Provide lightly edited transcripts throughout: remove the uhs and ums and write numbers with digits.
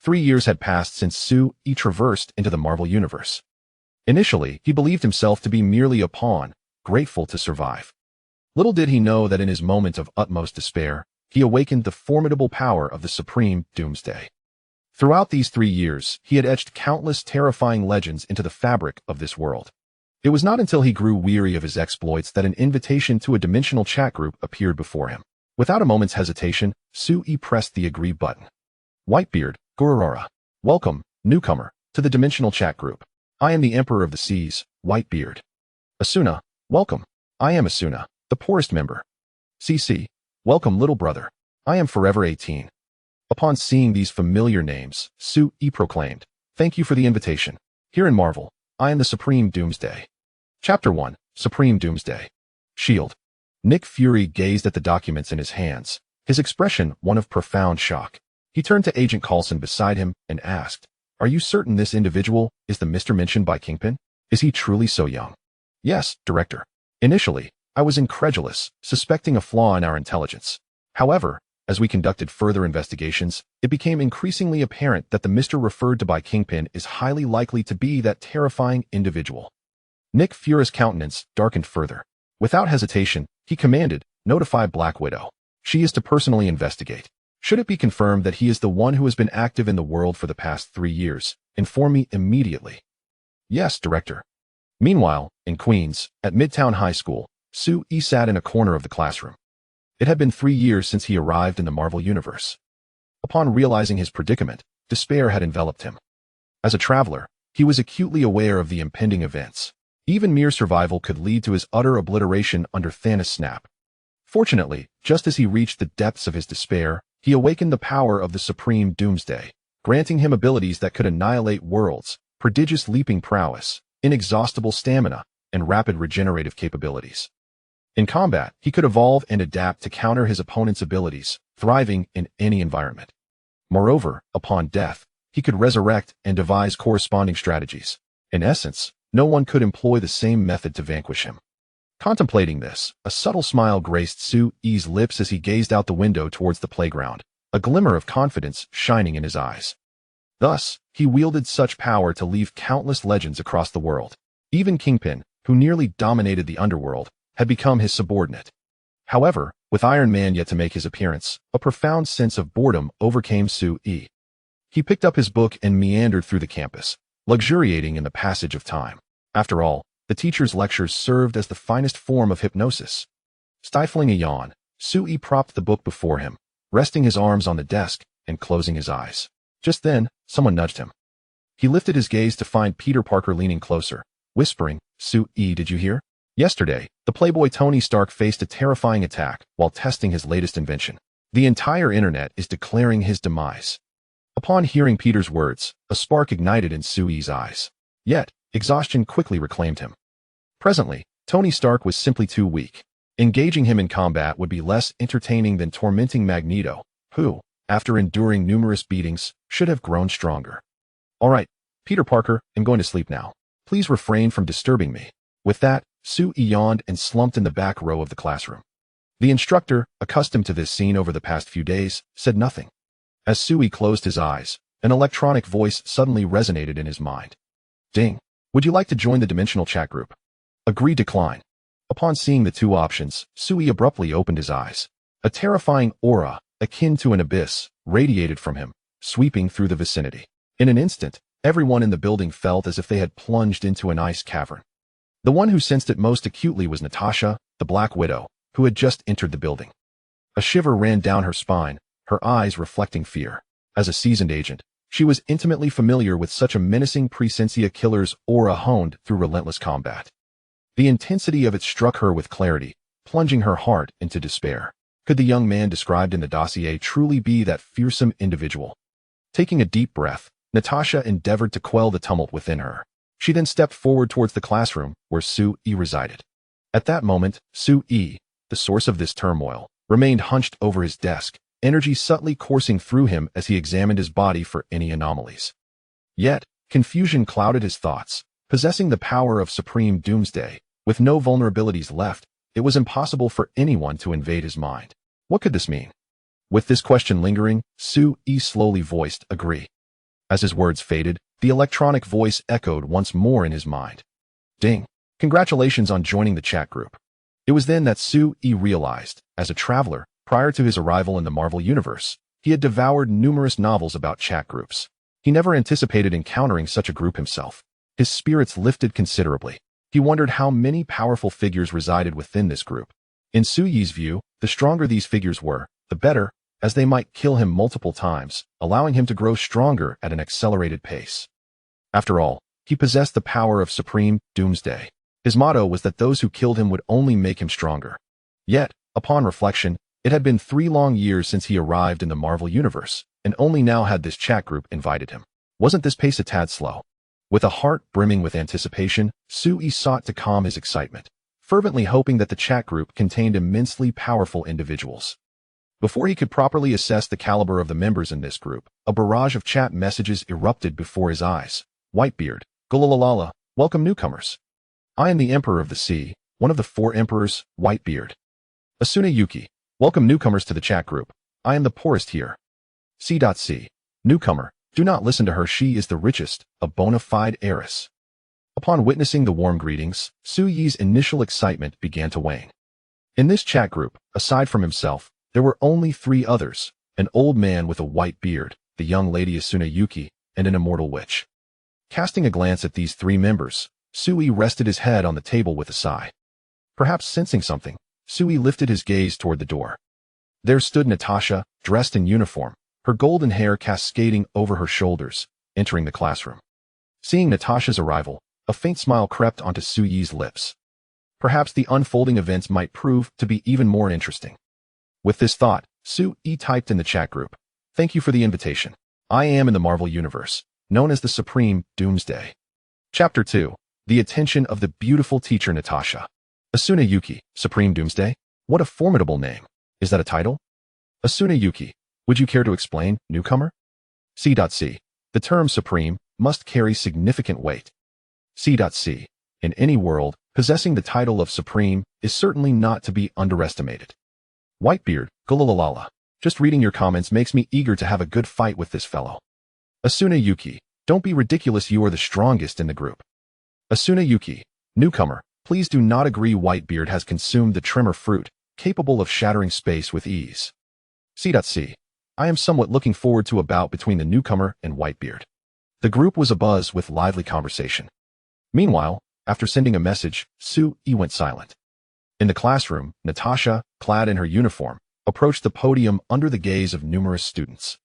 3 years had passed since Su-Yi traversed into the Marvel Universe. Initially, he believed himself to be merely a pawn, grateful to survive. Little did he know that in his moment of utmost despair, he awakened the formidable power of the supreme Doomsday. Throughout these 3 years, he had etched countless terrifying legends into the fabric of this world. It was not until he grew weary of his exploits that an invitation to a dimensional chat group appeared before him. Without a moment's hesitation, Su-Yi pressed the agree button. Whitebeard, Gurararara. Welcome, newcomer, to the dimensional chat group. I am the Emperor of the Seas, Whitebeard. Asuna. Welcome. I am Asuna, the poorest member. CC. Welcome, little brother. I am Forever 18. Upon seeing these familiar names, Su-Yi proclaimed, "Thank you for the invitation. Here in Marvel, I am the Supreme Doomsday." Chapter 1. Supreme Doomsday. Shield. Nick Fury gazed at the documents in his hands, his expression one of profound shock. He turned to Agent Coulson beside him and asked, "Are you certain this individual is the Mr. mentioned by Kingpin? Is he truly so young?" "Yes, Director. Initially, I was incredulous, suspecting a flaw in our intelligence. However, as we conducted further investigations, it became increasingly apparent that the Mr. referred to by Kingpin is highly likely to be that terrifying individual." Nick Fury's countenance darkened further. Without hesitation, he commanded, "Notify Black Widow. She is to personally investigate. Should it be confirmed that he is the one who has been active in the world for the past 3 years, inform me immediately." "Yes, Director." Meanwhile, in Queens, at Midtown High School, Su-Yi sat in a corner of the classroom. It had been 3 years since he arrived in the Marvel Universe. Upon realizing his predicament, despair had enveloped him. As a traveler, he was acutely aware of the impending events. Even mere survival could lead to his utter obliteration under Thanos' snap. Fortunately, just as he reached the depths of his despair, he awakened the power of the Supreme Doomsday, granting him abilities that could annihilate worlds, prodigious leaping prowess, inexhaustible stamina, and rapid regenerative capabilities. In combat, he could evolve and adapt to counter his opponent's abilities, thriving in any environment. Moreover, upon death, he could resurrect and devise corresponding strategies. In essence, no one could employ the same method to vanquish him. Contemplating this, a subtle smile graced Su-Yi's lips as he gazed out the window towards the playground, a glimmer of confidence shining in his eyes. Thus, he wielded such power to leave countless legends across the world. Even Kingpin, who nearly dominated the underworld, had become his subordinate. However, with Iron Man yet to make his appearance, a profound sense of boredom overcame Su-Yi. He picked up his book and meandered through the campus, luxuriating in the passage of time. After all, the teacher's lectures served as the finest form of hypnosis. Stifling a yawn, Su-Yi propped the book before him, resting his arms on the desk and closing his eyes. Just then, someone nudged him. He lifted his gaze to find Peter Parker leaning closer, whispering, "Su-Yi, did you hear? Yesterday, the Playboy Tony Stark faced a terrifying attack while testing his latest invention. The entire internet is declaring his demise." Upon hearing Peter's words, a spark ignited in Su-Yi's eyes. Yet, exhaustion quickly reclaimed him. Presently, Tony Stark was simply too weak. Engaging him in combat would be less entertaining than tormenting Magneto, who, after enduring numerous beatings, should have grown stronger. "All right, Peter Parker, I'm going to sleep now. Please refrain from disturbing me." With that, Su-Yi yawned and slumped in the back row of the classroom. The instructor, accustomed to this scene over the past few days, said nothing. As Su-Yi closed his eyes, an electronic voice suddenly resonated in his mind. "Ding. Would you like to join the dimensional chat group?" Agree, decline. Upon seeing the two options, Su-Yi abruptly opened his eyes. A terrifying aura, akin to an abyss, radiated from him, sweeping through the vicinity. In an instant, everyone in the building felt as if they had plunged into an ice cavern. The one who sensed it most acutely was Natasha, the Black Widow, who had just entered the building. A shiver ran down her spine, her eyes reflecting fear. As a seasoned agent, she was intimately familiar with such a menacing presencia killer's aura honed through relentless combat. The intensity of it struck her with clarity, plunging her heart into despair. Could the young man described in the dossier truly be that fearsome individual? Taking a deep breath, Natasha endeavored to quell the tumult within her. She then stepped forward towards the classroom where Su-Yi resided. At that moment, Su-Yi, the source of this turmoil, remained hunched over his desk, energy subtly coursing through him as he examined his body for any anomalies. Yet, confusion clouded his thoughts. Possessing the power of Supreme Doomsday, with no vulnerabilities left, it was impossible for anyone to invade his mind. What could this mean? With this question lingering, Su-Yi slowly voiced, "Agree." As his words faded, the electronic voice echoed once more in his mind. Ding. Congratulations on joining the chat group. It was then that Sue-Yi realized, as a traveler, prior to his arrival in the Marvel Universe, he had devoured numerous novels about chat groups. He never anticipated encountering such a group himself. His spirits lifted considerably. He wondered how many powerful figures resided within this group. In Sue-Yi's view, the stronger these figures were, the better, as they might kill him multiple times, allowing him to grow stronger at an accelerated pace. After all, he possessed the power of supreme Doomsday. His motto was that those who killed him would only make him stronger. Yet, upon reflection, it had been 3 long years since he arrived in the Marvel Universe, and only now had this chat group invited him. Wasn't this pace a tad slow? With a heart brimming with anticipation, Sue-Yi sought to calm his excitement, fervently hoping that the chat group contained immensely powerful individuals. Before he could properly assess the caliber of the members in this group, a barrage of chat messages erupted before his eyes. Whitebeard, Gurararara, welcome newcomers. I am the Emperor of the Sea, one of the 4 emperors, Whitebeard. Asuna Yuki, welcome newcomers to the chat group. I am the poorest here. C.C. Newcomer, do not listen to her, she is the richest, a bona fide heiress. Upon witnessing the warm greetings, Sue-Yi's initial excitement began to wane. In this chat group, aside from himself, there were only 3 others, an old man with a white beard, the young lady Asuna Yuki, and an immortal witch. Casting a glance at these 3 members, Sue-Yi rested his head on the table with a sigh. Perhaps sensing something, Sue-Yi lifted his gaze toward the door. There stood Natasha, dressed in uniform, her golden hair cascading over her shoulders, entering the classroom. Seeing Natasha's arrival, a faint smile crept onto Sue-Yi's lips. Perhaps the unfolding events might prove to be even more interesting. With this thought, Sue-Yi typed in the chat group, "Thank you for the invitation. I am in the Marvel Universe, known as the Supreme Doomsday." Chapter 2. The attention of the beautiful teacher Natasha. Asuna Yuki, Supreme Doomsday? What a formidable name. Is that a title? Asuna Yuki, would you care to explain, newcomer? C.C. The term supreme must carry significant weight. C.C. In any world, possessing the title of supreme is certainly not to be underestimated. Whitebeard, Gurararara. Just reading your comments makes me eager to have a good fight with this fellow. Asuna Yuki, don't be ridiculous, you are the strongest in the group. Asuna Yuki, newcomer, please do not agree, Whitebeard has consumed the tremor fruit, capable of shattering space with ease. C.C. I am somewhat looking forward to a bout between the newcomer and Whitebeard. The group was abuzz with lively conversation. Meanwhile, after sending a message, Sue-Yi went silent. In the classroom, Natasha, clad in her uniform, approached the podium under the gaze of numerous students.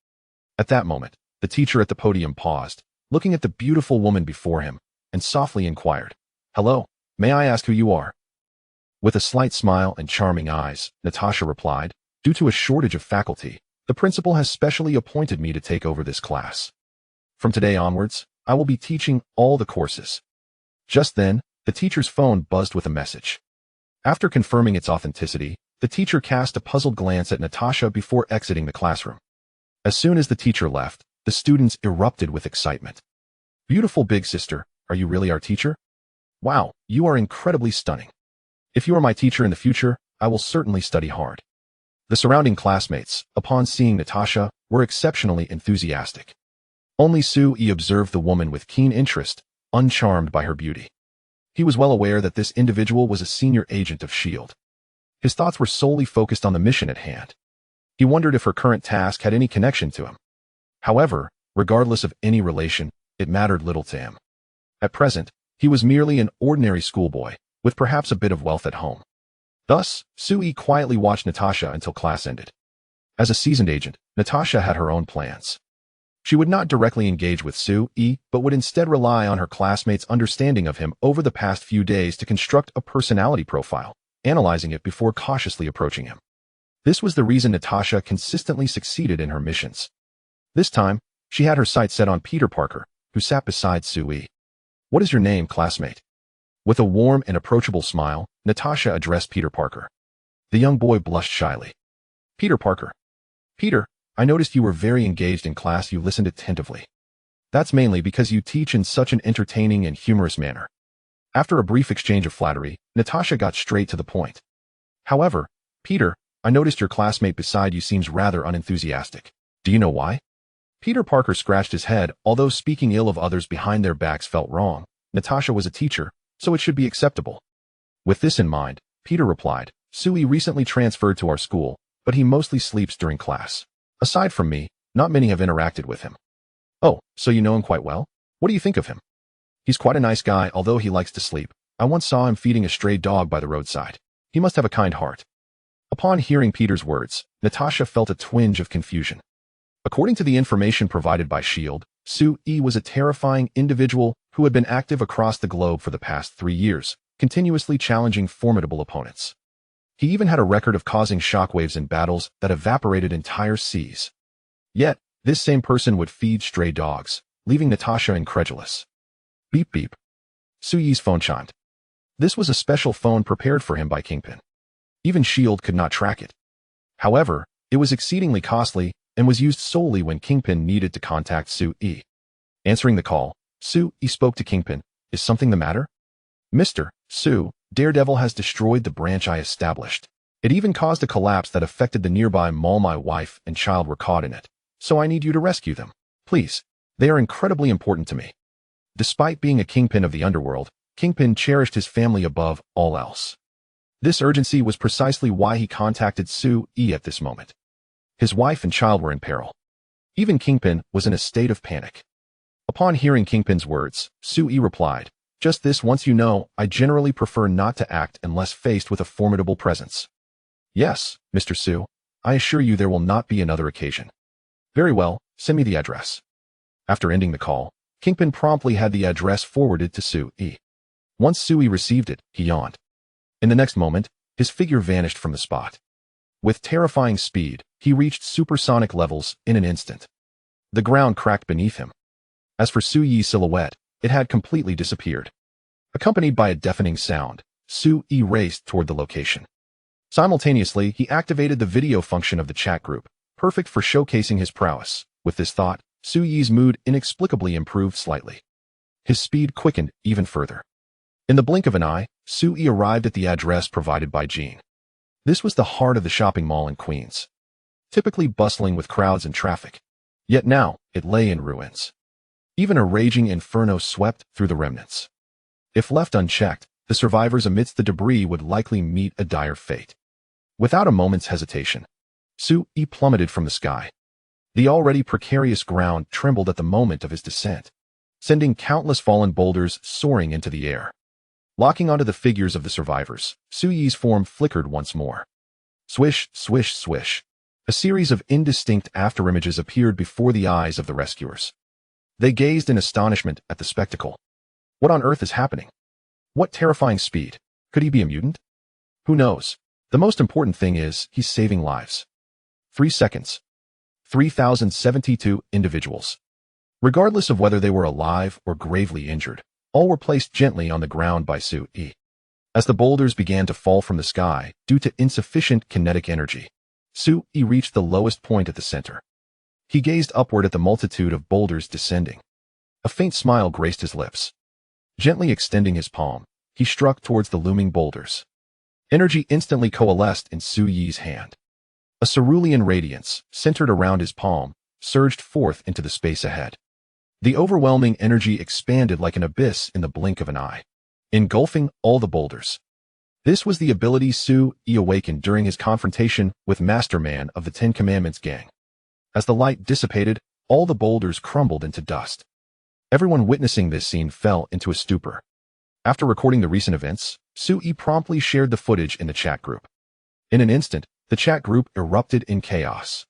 At that moment, the teacher at the podium paused, looking at the beautiful woman before him, and softly inquired, "Hello, may I ask who you are?" With a slight smile and charming eyes, Natasha replied, "Due to a shortage of faculty, the principal has specially appointed me to take over this class. From today onwards, I will be teaching all the courses." Just then, the teacher's phone buzzed with a message. After confirming its authenticity, the teacher cast a puzzled glance at Natasha before exiting the classroom. As soon as the teacher left, the students erupted with excitement. "Beautiful big sister, are you really our teacher? Wow, you are incredibly stunning. If you are my teacher in the future, I will certainly study hard." The surrounding classmates, upon seeing Natasha, were exceptionally enthusiastic. Only Sue-Yi observed the woman with keen interest, uncharmed by her beauty. He was well aware that this individual was a senior agent of S.H.I.E.L.D. His thoughts were solely focused on the mission at hand. He wondered if her current task had any connection to him. However, regardless of any relation, it mattered little to him. At present, he was merely an ordinary schoolboy, with perhaps a bit of wealth at home. Thus, Sue-Yi quietly watched Natasha until class ended. As a seasoned agent, Natasha had her own plans. She would not directly engage with Sue-Yi, but would instead rely on her classmates' understanding of him over the past few days to construct a personality profile, analyzing it before cautiously approaching him. This was the reason Natasha consistently succeeded in her missions. This time, she had her sights set on Peter Parker, who sat beside Sue-Yi. "What is your name, classmate?" With a warm and approachable smile, Natasha addressed Peter Parker. The young boy blushed shyly. "Peter Parker. Peter, I noticed you were very engaged in class. You listened attentively. That's mainly because you teach in such an entertaining and humorous manner." After a brief exchange of flattery, Natasha got straight to the point. "However, Peter, I noticed your classmate beside you seems rather unenthusiastic. Do you know why?" Peter Parker scratched his head. Although speaking ill of others behind their backs felt wrong, Natasha was a teacher, so it should be acceptable. With this in mind, Peter replied, Sui recently transferred to our school, but he mostly sleeps during class. Aside from me, not many have interacted with him. Oh, so you know him quite well? What do you think of him? He's quite a nice guy, although he likes to sleep. I once saw him feeding a stray dog by the roadside. He must have a kind heart. Upon hearing Peter's words, Natasha felt a twinge of confusion. According to the information provided by S.H.I.E.L.D., Sui was a terrifying individual who had been active across the globe for the past 3 years, continuously challenging formidable opponents. He even had a record of causing shockwaves in battles that evaporated entire seas. Yet, this same person would feed stray dogs, leaving Natasha incredulous. Beep beep. Sui's phone chimed. This was a special phone prepared for him by Kingpin. Even S.H.I.E.L.D. could not track it. However, it was exceedingly costly and was used solely when Kingpin needed to contact Sui. Answering the call, Sui spoke to Kingpin. Is something the matter? Mr. Sue, Daredevil has destroyed the branch I established. It even caused a collapse that affected the nearby mall. My wife and child were caught in it, so I need you to rescue them. Please. They are incredibly important to me. Despite being a kingpin of the underworld, Kingpin cherished his family above all else. This urgency was precisely why he contacted Sui at this moment. His wife and child were in peril. Even Kingpin was in a state of panic. Upon hearing Kingpin's words, Sui replied, Just this once you know, I generally prefer not to act unless faced with a formidable presence. Yes, Mr. Sue, I assure you there will not be another occasion. Very well, send me the address. After ending the call, Kingpin promptly had the address forwarded to Sui. Once Sui received it, he yawned. In the next moment, his figure vanished from the spot. With terrifying speed, he reached supersonic levels in an instant. The ground cracked beneath him. As for Sui's silhouette, it had completely disappeared. Accompanied by a deafening sound, Sui raced toward the location. Simultaneously, he activated the video function of the chat group, perfect for showcasing his prowess. With this thought, Sui's mood inexplicably improved slightly. His speed quickened even further. In the blink of an eye, Sui arrived at the address provided by Jean. This was the heart of the shopping mall in Queens, typically bustling with crowds and traffic. Yet now, it lay in ruins. Even a raging inferno swept through the remnants. If left unchecked, the survivors amidst the debris would likely meet a dire fate. Without a moment's hesitation, Sui plummeted from the sky. The already precarious ground trembled at the moment of his descent, sending countless fallen boulders soaring into the air. Locking onto the figures of the survivors, Sui's form flickered once more. Swish, swish, swish. A series of indistinct afterimages appeared before the eyes of the rescuers. They gazed in astonishment at the spectacle. What on earth is happening? What terrifying speed? Could he be a mutant? Who knows? The most important thing is, he's saving lives. 3 seconds. 3,072 individuals. Regardless of whether they were alive or gravely injured, all were placed gently on the ground by Sui. As the boulders began to fall from the sky due to insufficient kinetic energy, Sui reached the lowest point at the center. He gazed upward at the multitude of boulders descending. A faint smile graced his lips. Gently extending his palm, he struck towards the looming boulders. Energy instantly coalesced in Sui's hand. A cerulean radiance, centered around his palm, surged forth into the space ahead. The overwhelming energy expanded like an abyss in the blink of an eye, engulfing all the boulders. This was the ability Sui awakened during his confrontation with Masterman of the Ten Commandments gang. As the light dissipated, all the boulders crumbled into dust. Everyone witnessing this scene fell into a stupor. After recording the recent events, Sui promptly shared the footage in the chat group. In an instant, the chat group erupted in chaos.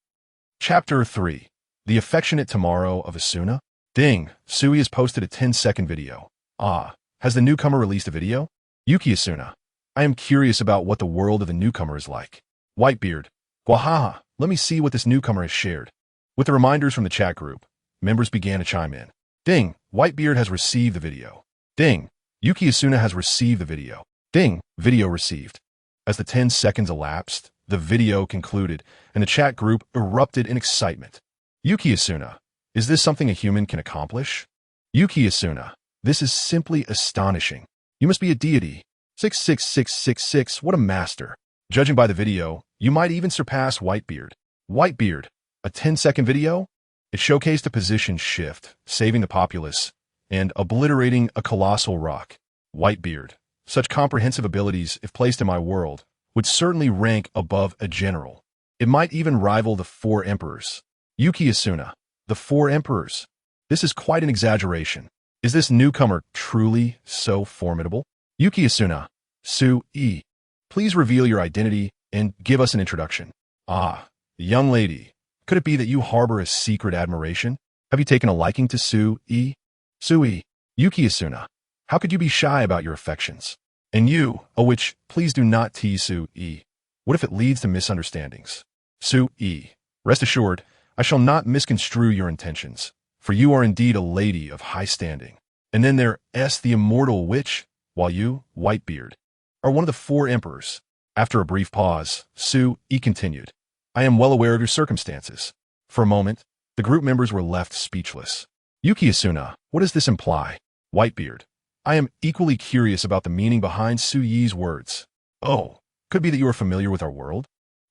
Chapter 3. The Affectionate Tomorrow of Asuna? Ding, Sui has posted a 10-second video. Ah, has the newcomer released a video? Yuki Asuna. I am curious about what the world of the newcomer is like. Whitebeard. Gwahaha, let me see what this newcomer has shared. With the reminders from the chat group, members began to chime in. Ding, Whitebeard has received the video. Ding, Yuki Asuna has received the video. Ding, video received. As the 10 seconds elapsed, the video concluded, and the chat group erupted in excitement. Yuki Asuna. Is this something a human can accomplish? Yuki Asuna, this is simply astonishing. You must be a deity. 66666, what a master. Judging by the video, you might even surpass Whitebeard. Whitebeard, a 10-second video? It showcased a position shift, saving the populace, and obliterating a colossal rock. Whitebeard. Such comprehensive abilities, if placed in my world, would certainly rank above a general. It might even rival the Four Emperors. Yuki Asuna. The Four Emperors. This is quite an exaggeration. Is this newcomer truly so formidable? Yuki Asuna. Su-e. Please reveal your identity and give us an introduction. Ah, young lady. Could it be that you harbor a secret admiration? Have you taken a liking to Su-e? Su-e. Yuki Asuna. How could you be shy about your affections? And you, a witch, please do not tease Su-e. What if it leads to misunderstandings? Su-e. Rest assured, I shall not misconstrue your intentions, for you are indeed a lady of high standing. And then there's the immortal witch, while you, Whitebeard, are one of the Four Emperors. After a brief pause, Su-e continued, I am well aware of your circumstances. For a moment, the group members were left speechless. Yuki Asuna, what does this imply? Whitebeard, I am equally curious about the meaning behind Su-ye's words. Oh, could be that you are familiar with our world?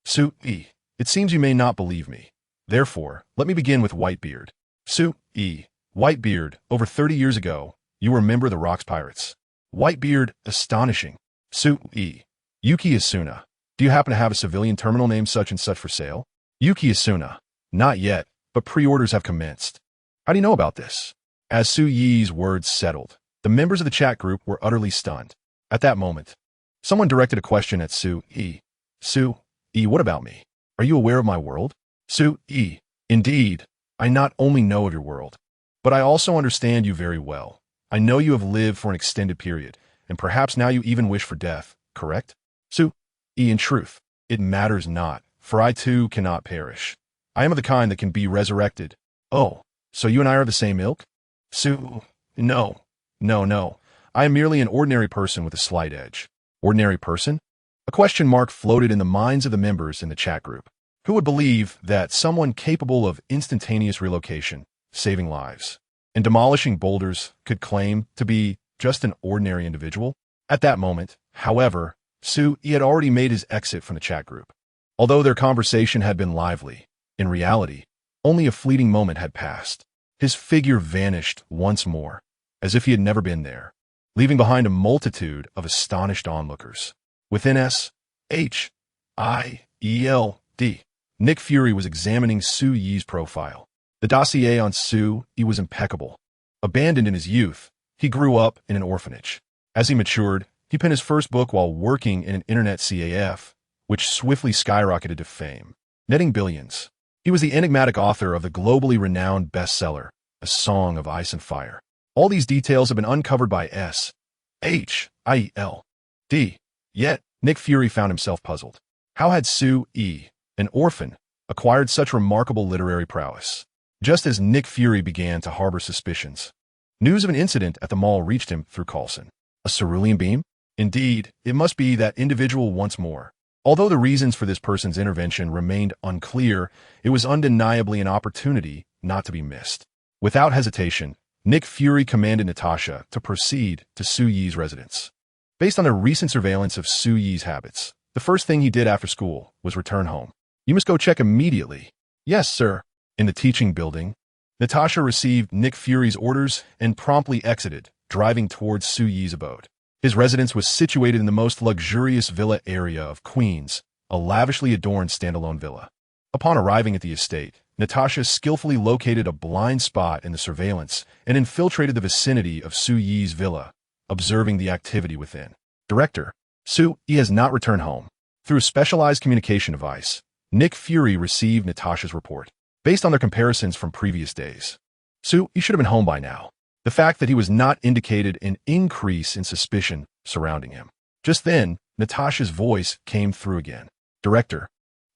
Su-e, it seems you may not believe me. Therefore, let me begin with Whitebeard. Su-e, Whitebeard, over 30 years ago, you were a member of the Rocks Pirates. Whitebeard, astonishing. Su-e, Yuki Asuna, do you happen to have a civilian terminal named such and such for sale? Yuki Asuna, not yet, but pre-orders have commenced. How do you know about this? As Su-ye's words settled, the members of the chat group were utterly stunned. At that moment, someone directed a question at Su-e. Su-e, what about me? Are you aware of my world? Su-e, indeed, I not only know of your world, but I also understand you very well. I know you have lived for an extended period, and perhaps now you even wish for death, correct? Su-e, in truth, it matters not, for I too cannot perish. I am of the kind that can be resurrected. Oh, so you and I are the same ilk? No. I am merely an ordinary person with a slight edge. Ordinary person? A question mark floated in the minds of the members in the chat group. Who would believe that someone capable of instantaneous relocation, saving lives, and demolishing boulders could claim to be just an ordinary individual? At that moment, however, Su-e had already made his exit from the chat group. Although their conversation had been lively, in reality, only a fleeting moment had passed. His figure vanished once more, as if he had never been there, leaving behind a multitude of astonished onlookers. Within S-H-I-E-L-D, Nick Fury was examining Su-ye's profile. The dossier on Su-e was impeccable. Abandoned in his youth, he grew up in an orphanage. As he matured, he penned his first book while working in an internet CAF, which swiftly skyrocketed to fame, netting billions. He was the enigmatic author of the globally renowned bestseller, A Song of Ice and Fire. All these details have been uncovered by S-H-I-E-L-D. Yet, Nick Fury found himself puzzled. How had Su-e, an orphan, acquired such remarkable literary prowess? Just as Nick Fury began to harbor suspicions, news of an incident at the mall reached him through Coulson. A cerulean beam? Indeed, it must be that individual once more. Although the reasons for this person's intervention remained unclear, it was undeniably an opportunity not to be missed. Without hesitation, Nick Fury commanded Natasha to proceed to Su-ye's residence. Based on their recent surveillance of Su-ye's habits, the first thing he did after school was return home. You must go check immediately. Yes, sir. In the teaching building, Natasha received Nick Fury's orders and promptly exited, driving towards Su-ye's abode. His residence was situated in the most luxurious villa area of Queens, a lavishly adorned standalone villa. Upon arriving at the estate, Natasha skillfully located a blind spot in the surveillance and infiltrated the vicinity of Su-ye's villa, observing the activity within. Director, Su-e has not returned home. Through a specialized communication device, Nick Fury received Natasha's report. Based on their comparisons from previous days, Su-e should have been home by now. The fact that he was not indicated an increase in suspicion surrounding him. Just then, Natasha's voice came through again. Director,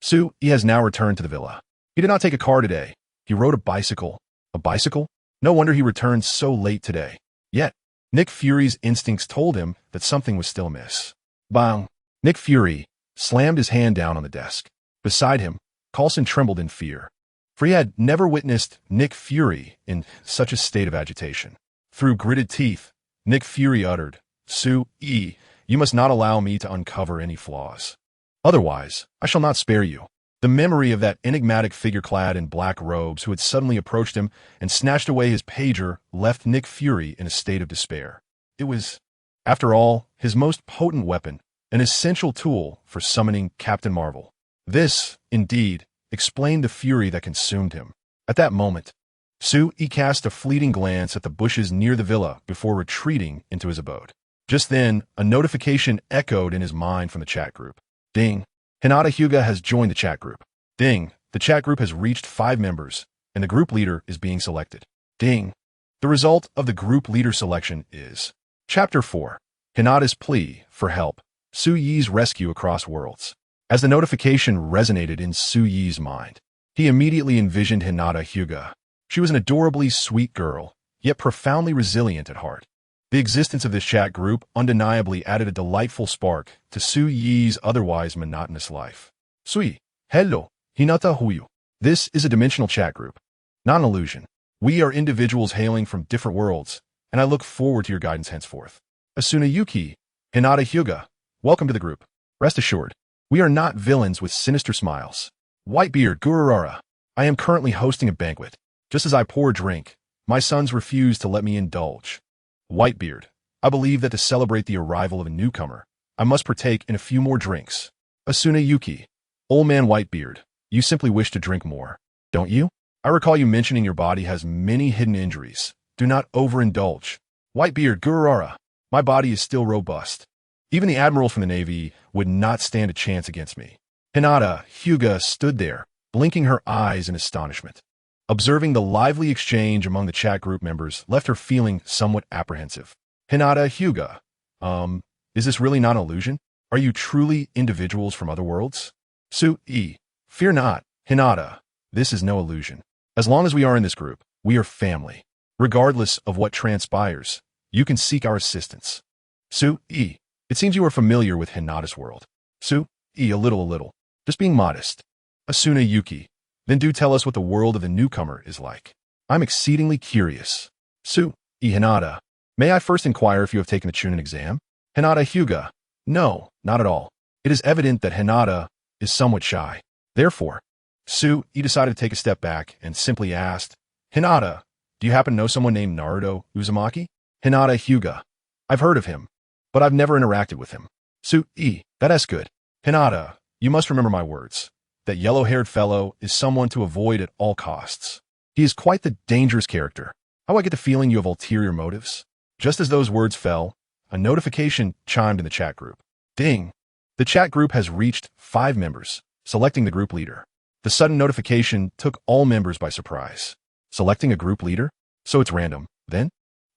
Su-e has now returned to the villa. He did not take a car today. He rode a bicycle. A bicycle? No wonder he returned so late today. Yet, Nick Fury's instincts told him that something was still amiss. Bang! Nick Fury slammed his hand down on the desk. Beside him, Coulson trembled in fear, for he had never witnessed Nick Fury in such a state of agitation. Through gritted teeth, Nick Fury uttered, Su-e, you must not allow me to uncover any flaws. Otherwise, I shall not spare you. The memory of that enigmatic figure clad in black robes who had suddenly approached him and snatched away his pager left Nick Fury in a state of despair. It was, after all, his most potent weapon, an essential tool for summoning Captain Marvel. This, indeed, explained the fury that consumed him. At that moment, Sui cast a fleeting glance at the bushes near the villa before retreating into his abode. Just then, a notification echoed in his mind from the chat group. Ding! Hinata Hyuga has joined the chat group. Ding! The chat group has reached 5 members, and the group leader is being selected. Ding! The result of the group leader selection is Chapter 4. Hinata's Plea for Help. Su Yi's Rescue Across Worlds. As the notification resonated in Su Yi's mind, he immediately envisioned Hinata Hyuga. She was an adorably sweet girl, yet profoundly resilient at heart. The existence of this chat group undeniably added a delightful spark to Su Yi's otherwise monotonous life. Sui, hello, Hinata Huyu. This is a dimensional chat group, not an illusion. We are individuals hailing from different worlds, and I look forward to your guidance henceforth. Asuna Yuki, Hinata Hyuga, welcome to the group. Rest assured, we are not villains with sinister smiles. Whitebeard, Gurararara, I am currently hosting a banquet. Just as I pour a drink, my sons refuse to let me indulge. Whitebeard, I believe that to celebrate the arrival of a newcomer, I must partake in a few more drinks. Asuna Yuki, old man Whitebeard, you simply wish to drink more, don't you? I recall you mentioning your body has many hidden injuries. Do not overindulge. Whitebeard, Gurararara, my body is still robust. Even the admiral from the Navy would not stand a chance against me. Hinata Hyuga stood there, blinking her eyes in astonishment. Observing the lively exchange among the chat group members left her feeling somewhat apprehensive. Hinata Hyuga, is this really not an illusion? Are you truly individuals from other worlds? Sui, fear not, Hinata, this is no illusion. As long as we are in this group, we are family. Regardless of what transpires, you can seek our assistance. Sui, it seems you are familiar with Hinata's world. Sui, a little. Just being modest. Asuna Yuki, then do tell us what the world of the newcomer is like. I'm exceedingly curious. Sui, Hinata, may I first inquire if you have taken the Chunin exam? Hinata Hyuga, no, not at all. It is evident that Hinata is somewhat shy. Therefore, Sui decided to take a step back and simply asked, Hinata, do you happen to know someone named Naruto Uzumaki? Hinata Hyuga, I've heard of him, but I've never interacted with him. Sui, that's good. Hinata, you must remember my words. That yellow-haired fellow is someone to avoid at all costs. He is quite the dangerous character. How I get the feeling you have ulterior motives? Just as those words fell, a notification chimed in the chat group. Ding! The chat group has reached 5 members, selecting the group leader. The sudden notification took all members by surprise. Selecting a group leader? So it's random, then?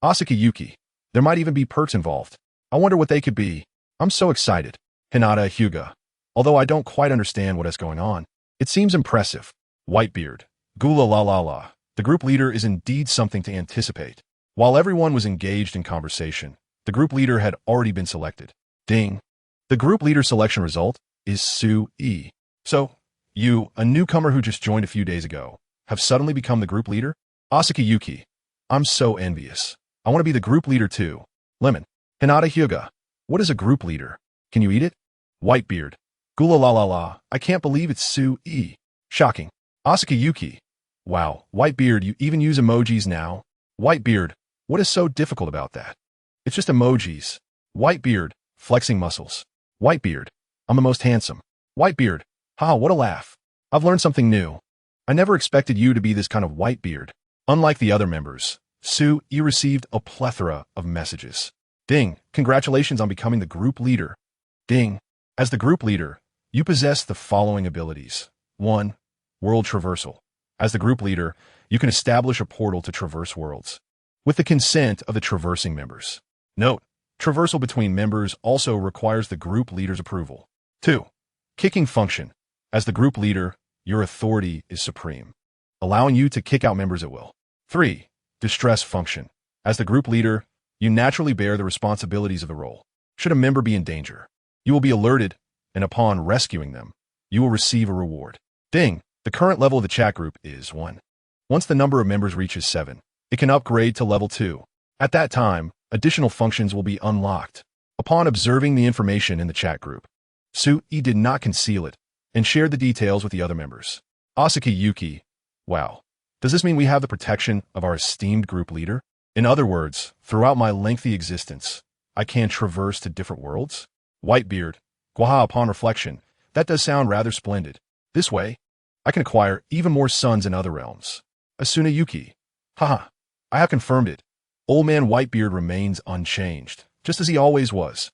Asaki Yuki. There might even be perks involved. I wonder what they could be. I'm so excited. Hinata Hyuga. Although I don't quite understand what is going on, it seems impressive. Whitebeard. Gula la la la. The group leader is indeed something to anticipate. While everyone was engaged in conversation, the group leader had already been selected. Ding. The group leader selection result is Sui. So, you, a newcomer who just joined a few days ago, have suddenly become the group leader? Asaki Yuki. I'm so envious. I want to be the group leader too. Lemon. Hinata Hyuga. What is a group leader? Can you eat it? Whitebeard. Gula la la la. I can't believe it's Sui. Shocking. Asaki Yuki. Wow, Whitebeard, you even use emojis now? Whitebeard, what is so difficult about that? It's just emojis. Whitebeard, flexing muscles. Whitebeard, I'm the most handsome. Whitebeard, haha, what a laugh. I've learned something new. I never expected you to be this kind of Whitebeard. Unlike the other members, Sui received a plethora of messages. Ding, congratulations on becoming the group leader. Ding, as the group leader, you possess the following abilities. 1. World traversal. As the group leader, you can establish a portal to traverse worlds, with the consent of the traversing members. Note, traversal between members also requires the group leader's approval. 2. Kicking function. As the group leader, your authority is supreme, allowing you to kick out members at will. 3. Distress function. As the group leader, you naturally bear the responsibilities of the role. Should a member be in danger, you will be alerted, and upon rescuing them, you will receive a reward. Ding! The current level of the chat group is 1. Once the number of members reaches 7, it can upgrade to level 2. At that time, additional functions will be unlocked. Upon observing the information in the chat group, Sui did not conceal it and shared the details with the other members. Asaki Yuki, wow. Does this mean we have the protection of our esteemed group leader? In other words, throughout my lengthy existence, I can traverse to different worlds? Whitebeard, Gwaha, upon reflection, that does sound rather splendid. This way, I can acquire even more sons in other realms. Asuna Yuki, haha, I have confirmed it. Old man Whitebeard remains unchanged, just as he always was.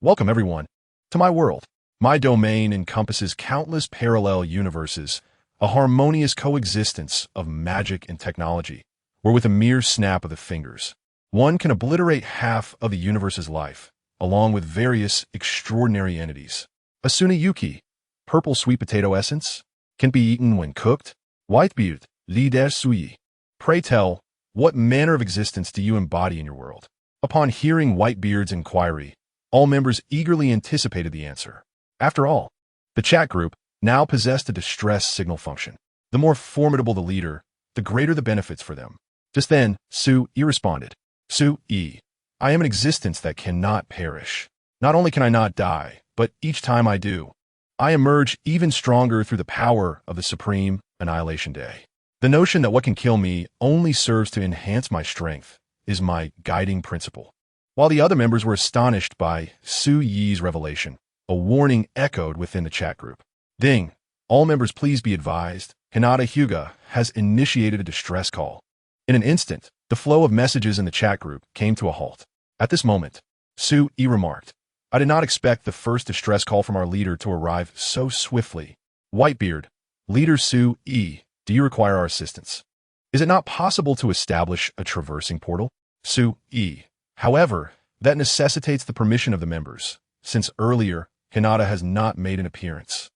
Welcome everyone to my world. My domain encompasses countless parallel universes, a harmonious coexistence of magic and technology, where with a mere snap of the fingers, one can obliterate half of the universe's life, along with various extraordinary entities. Asuna Yuki, purple sweet potato essence, can be eaten when cooked. Whitebeard, Lider Suyi. Pray tell, what manner of existence do you embody in your world? Upon hearing Whitebeard's inquiry, all members eagerly anticipated the answer. After all, the chat group now possessed a distress signal function. The more formidable the leader, the greater the benefits for them. Just then, Su-E responded. Su-E, I am an existence that cannot perish. Not only can I not die, but each time I do, I emerge even stronger through the power of the Supreme Annihilation Day. The notion that what can kill me only serves to enhance my strength is my guiding principle. While the other members were astonished by Su-Yi's revelation, a warning echoed within the chat group. Ding! All members please be advised, Hinata Hyuga has initiated a distress call. In an instant, the flow of messages in the chat group came to a halt. At this moment, Su-E remarked, I did not expect the first distress call from our leader to arrive so swiftly. Whitebeard, Leader Su-E, do you require our assistance? Is it not possible to establish a traversing portal? Su-E, however, that necessitates the permission of the members, since earlier, Hinata has not made an appearance.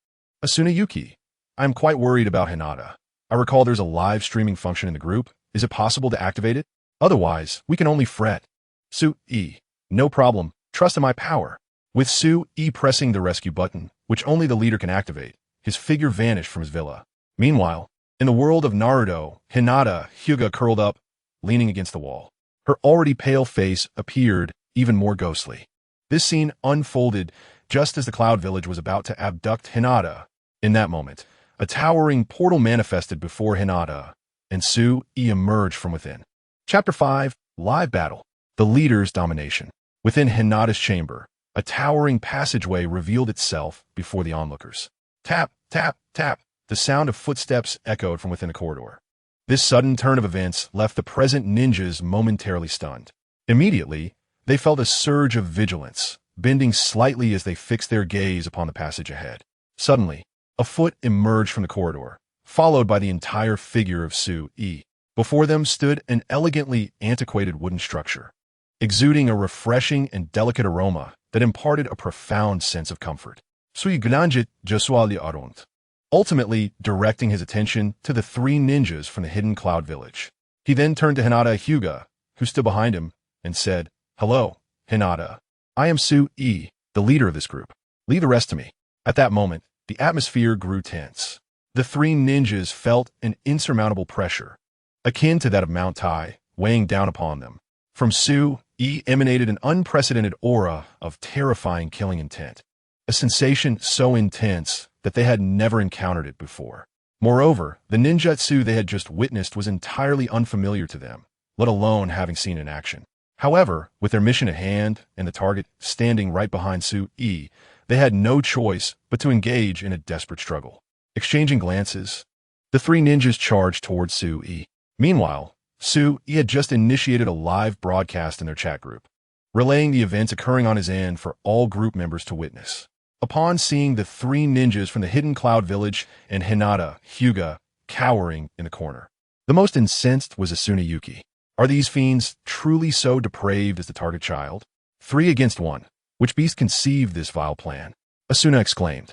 Asuna Yuki, I am quite worried about Hinata. I recall there's a live streaming function in the group. Is it possible to activate it? Otherwise, we can only fret. Su-E, no problem. Trust in my power. With Su-E pressing the rescue button, which only the leader can activate, his figure vanished from his villa. Meanwhile, in the world of Naruto, Hinata Hyuga curled up, leaning against the wall. Her already pale face appeared even more ghostly. This scene unfolded just as the Cloud Village was about to abduct Hinata. In that moment, a towering portal manifested before Hinata, and Su-E emerged from within. Chapter 5, Live Battle. The Leader's Domination. Within Hinata's chamber, a towering passageway revealed itself before the onlookers. Tap, tap, tap. The sound of footsteps echoed from within the corridor. This sudden turn of events left the present ninjas momentarily stunned. Immediately, they felt a surge of vigilance, bending slightly as they fixed their gaze upon the passage ahead. Suddenly, a foot emerged from the corridor, followed by the entire figure of Su-E. Before them stood an elegantly antiquated wooden structure, exuding a refreshing and delicate aroma that imparted a profound sense of comfort. Sui Gnanjit Josuali Arunt, ultimately directing his attention to the three ninjas from the hidden Cloud Village. He then turned to Hinata Hyuga, who stood behind him, and said, Hello, Hinata. I am Su-E, the leader of this group. Leave the rest to me. At that moment, the atmosphere grew tense. The three ninjas felt an insurmountable pressure, akin to that of Mount Tai, weighing down upon them. From Su-E emanated an unprecedented aura of terrifying killing intent, a sensation so intense that they had never encountered it before. Moreover, the ninjutsu they had just witnessed was entirely unfamiliar to them, let alone having seen in action. However, with their mission at hand and the target standing right behind Su-E, they had no choice but to engage in a desperate struggle. Exchanging glances, the three ninjas charged towards Su-E. Meanwhile, Su-E had just initiated a live broadcast in their chat group, relaying the events occurring on his end for all group members to witness. Upon seeing the three ninjas from the hidden Cloud Village and Hinata Hyuga cowering in the corner, the most incensed was Asuna Yuki. Are these fiends truly so depraved as the target child? 3 against 1. Which beast conceived this vile plan? Asuna exclaimed.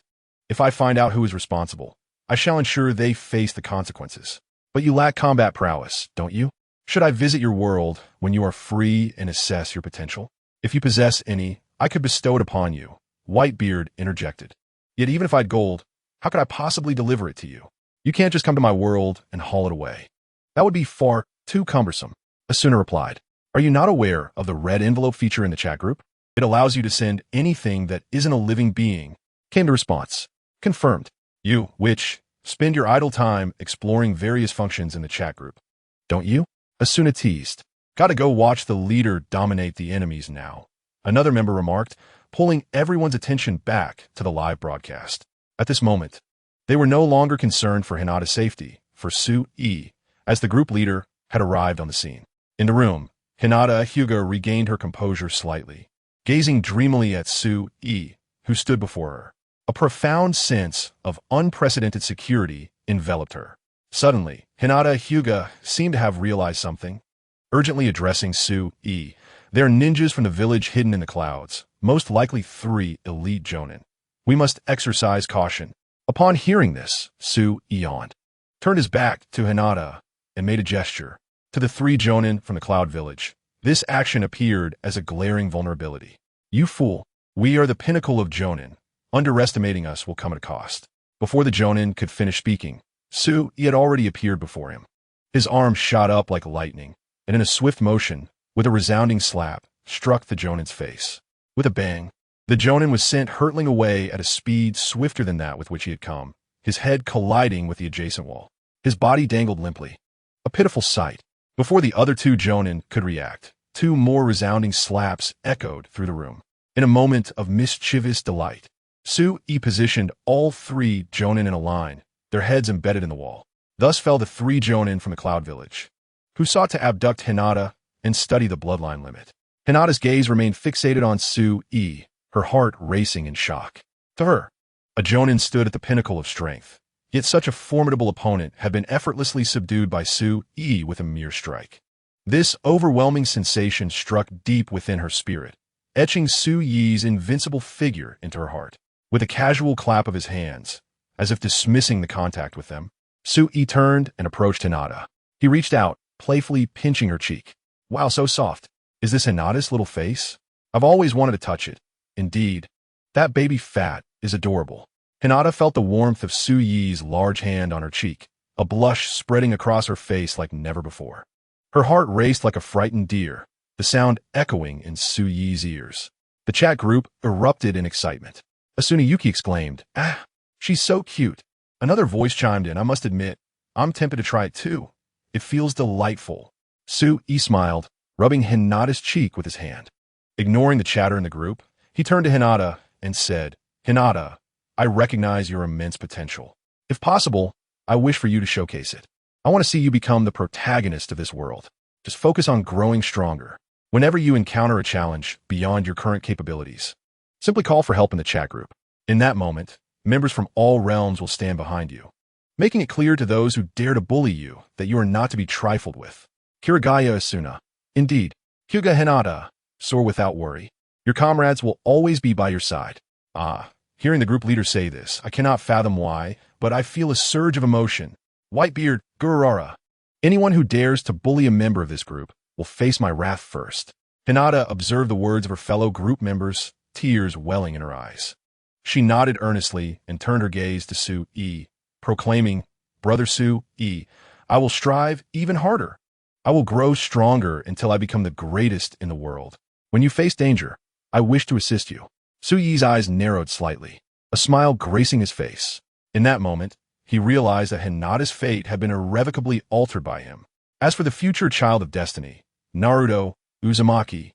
If I find out who is responsible, I shall ensure they face the consequences. But you lack combat prowess, don't you? Should I visit your world when you are free and assess your potential? If you possess any, I could bestow it upon you. Whitebeard interjected. Yet even if I had gold, how could I possibly deliver it to you? You can't just come to my world and haul it away. That would be far too cumbersome. Asuna replied. Are you not aware of the red envelope feature in the chat group? It allows you to send anything that isn't a living being, came the response. Confirmed. You, which, spend your idle time exploring various functions in the chat group. Don't you? Asuna teased. Gotta go watch the leader dominate the enemies now. Another member remarked, pulling everyone's attention back to the live broadcast. At this moment, they were no longer concerned for Hinata's safety, for Su-e, as the group leader had arrived on the scene. In the room, Hinata Hyuga regained her composure slightly, gazing dreamily at Su-e, who stood before her. A profound sense of unprecedented security enveloped her. Suddenly, Hinata Hyuga seemed to have realized something. Urgently addressing Su-e, "There are ninjas from the village hidden in the clouds, most likely 3 elite jonin. We must exercise caution." Upon hearing this, Su yawned, turned his back to Hinata, and made a gesture to the 3 jonin from the cloud village. This action appeared as a glaring vulnerability. "You fool, we are the pinnacle of jonin. Underestimating us will come at a cost." Before the jonin could finish speaking, Su had already appeared before him. His arm shot up like lightning, and in a swift motion, with a resounding slap, struck the jonin's face. With a bang, the jonin was sent hurtling away at a speed swifter than that with which he had come, his head colliding with the adjacent wall. His body dangled limply. A pitiful sight. Before the other 2 jonin could react, 2 more resounding slaps echoed through the room. In a moment of mischievous delight, Su-e positioned all 3 jonin in a line, their heads embedded in the wall. Thus fell the 3 jonin from the cloud village, who sought to abduct Hinata and study the bloodline limit. Hinata's gaze remained fixated on Su-e, her heart racing in shock. To her, a jonin stood at the pinnacle of strength, yet such a formidable opponent had been effortlessly subdued by Su-e with a mere strike. This overwhelming sensation struck deep within her spirit, etching Su-ye's invincible figure into her heart. With a casual clap of his hands, as if dismissing the contact with them, Su-e turned and approached Hinata. He reached out, playfully pinching her cheek. "Wow, so soft. Is this Hinata's little face? I've always wanted to touch it. Indeed, that baby fat is adorable." Hinata felt the warmth of Su-ye's large hand on her cheek, a blush spreading across her face like never before. Her heart raced like a frightened deer, the sound echoing in Su-ye's ears. The chat group erupted in excitement. Asuna Yuki exclaimed, "Ah, she's so cute." Another voice chimed in, "I must admit, I'm tempted to try it too. It feels delightful." Su-e smiled, rubbing Hinata's cheek with his hand. Ignoring the chatter in the group, he turned to Hinata and said, "Hinata, I recognize your immense potential. If possible, I wish for you to showcase it. I want to see you become the protagonist of this world. Just focus on growing stronger. Whenever you encounter a challenge beyond your current capabilities, simply call for help in the chat group. In that moment, members from all realms will stand behind you, making it clear to those who dare to bully you that you are not to be trifled with. Kirigaya Asuna. Indeed, Hyuga Hinata, soar without worry. Your comrades will always be by your side." Hearing the group leader say this, I cannot fathom why, but I feel a surge of emotion. Whitebeard, Gurararara. Anyone who dares to bully a member of this group will face my wrath first. Hinata observed the words of her fellow group members, tears welling in her eyes. She nodded earnestly and turned her gaze to Su-e, proclaiming, "Brother Su-e, I will strive even harder. I will grow stronger until I become the greatest in the world. When you face danger, I wish to assist you." Su-ye's eyes narrowed slightly, a smile gracing his face. In that moment, he realized that Hinata's fate had been irrevocably altered by him. As for the future child of destiny, Naruto Uzumaki,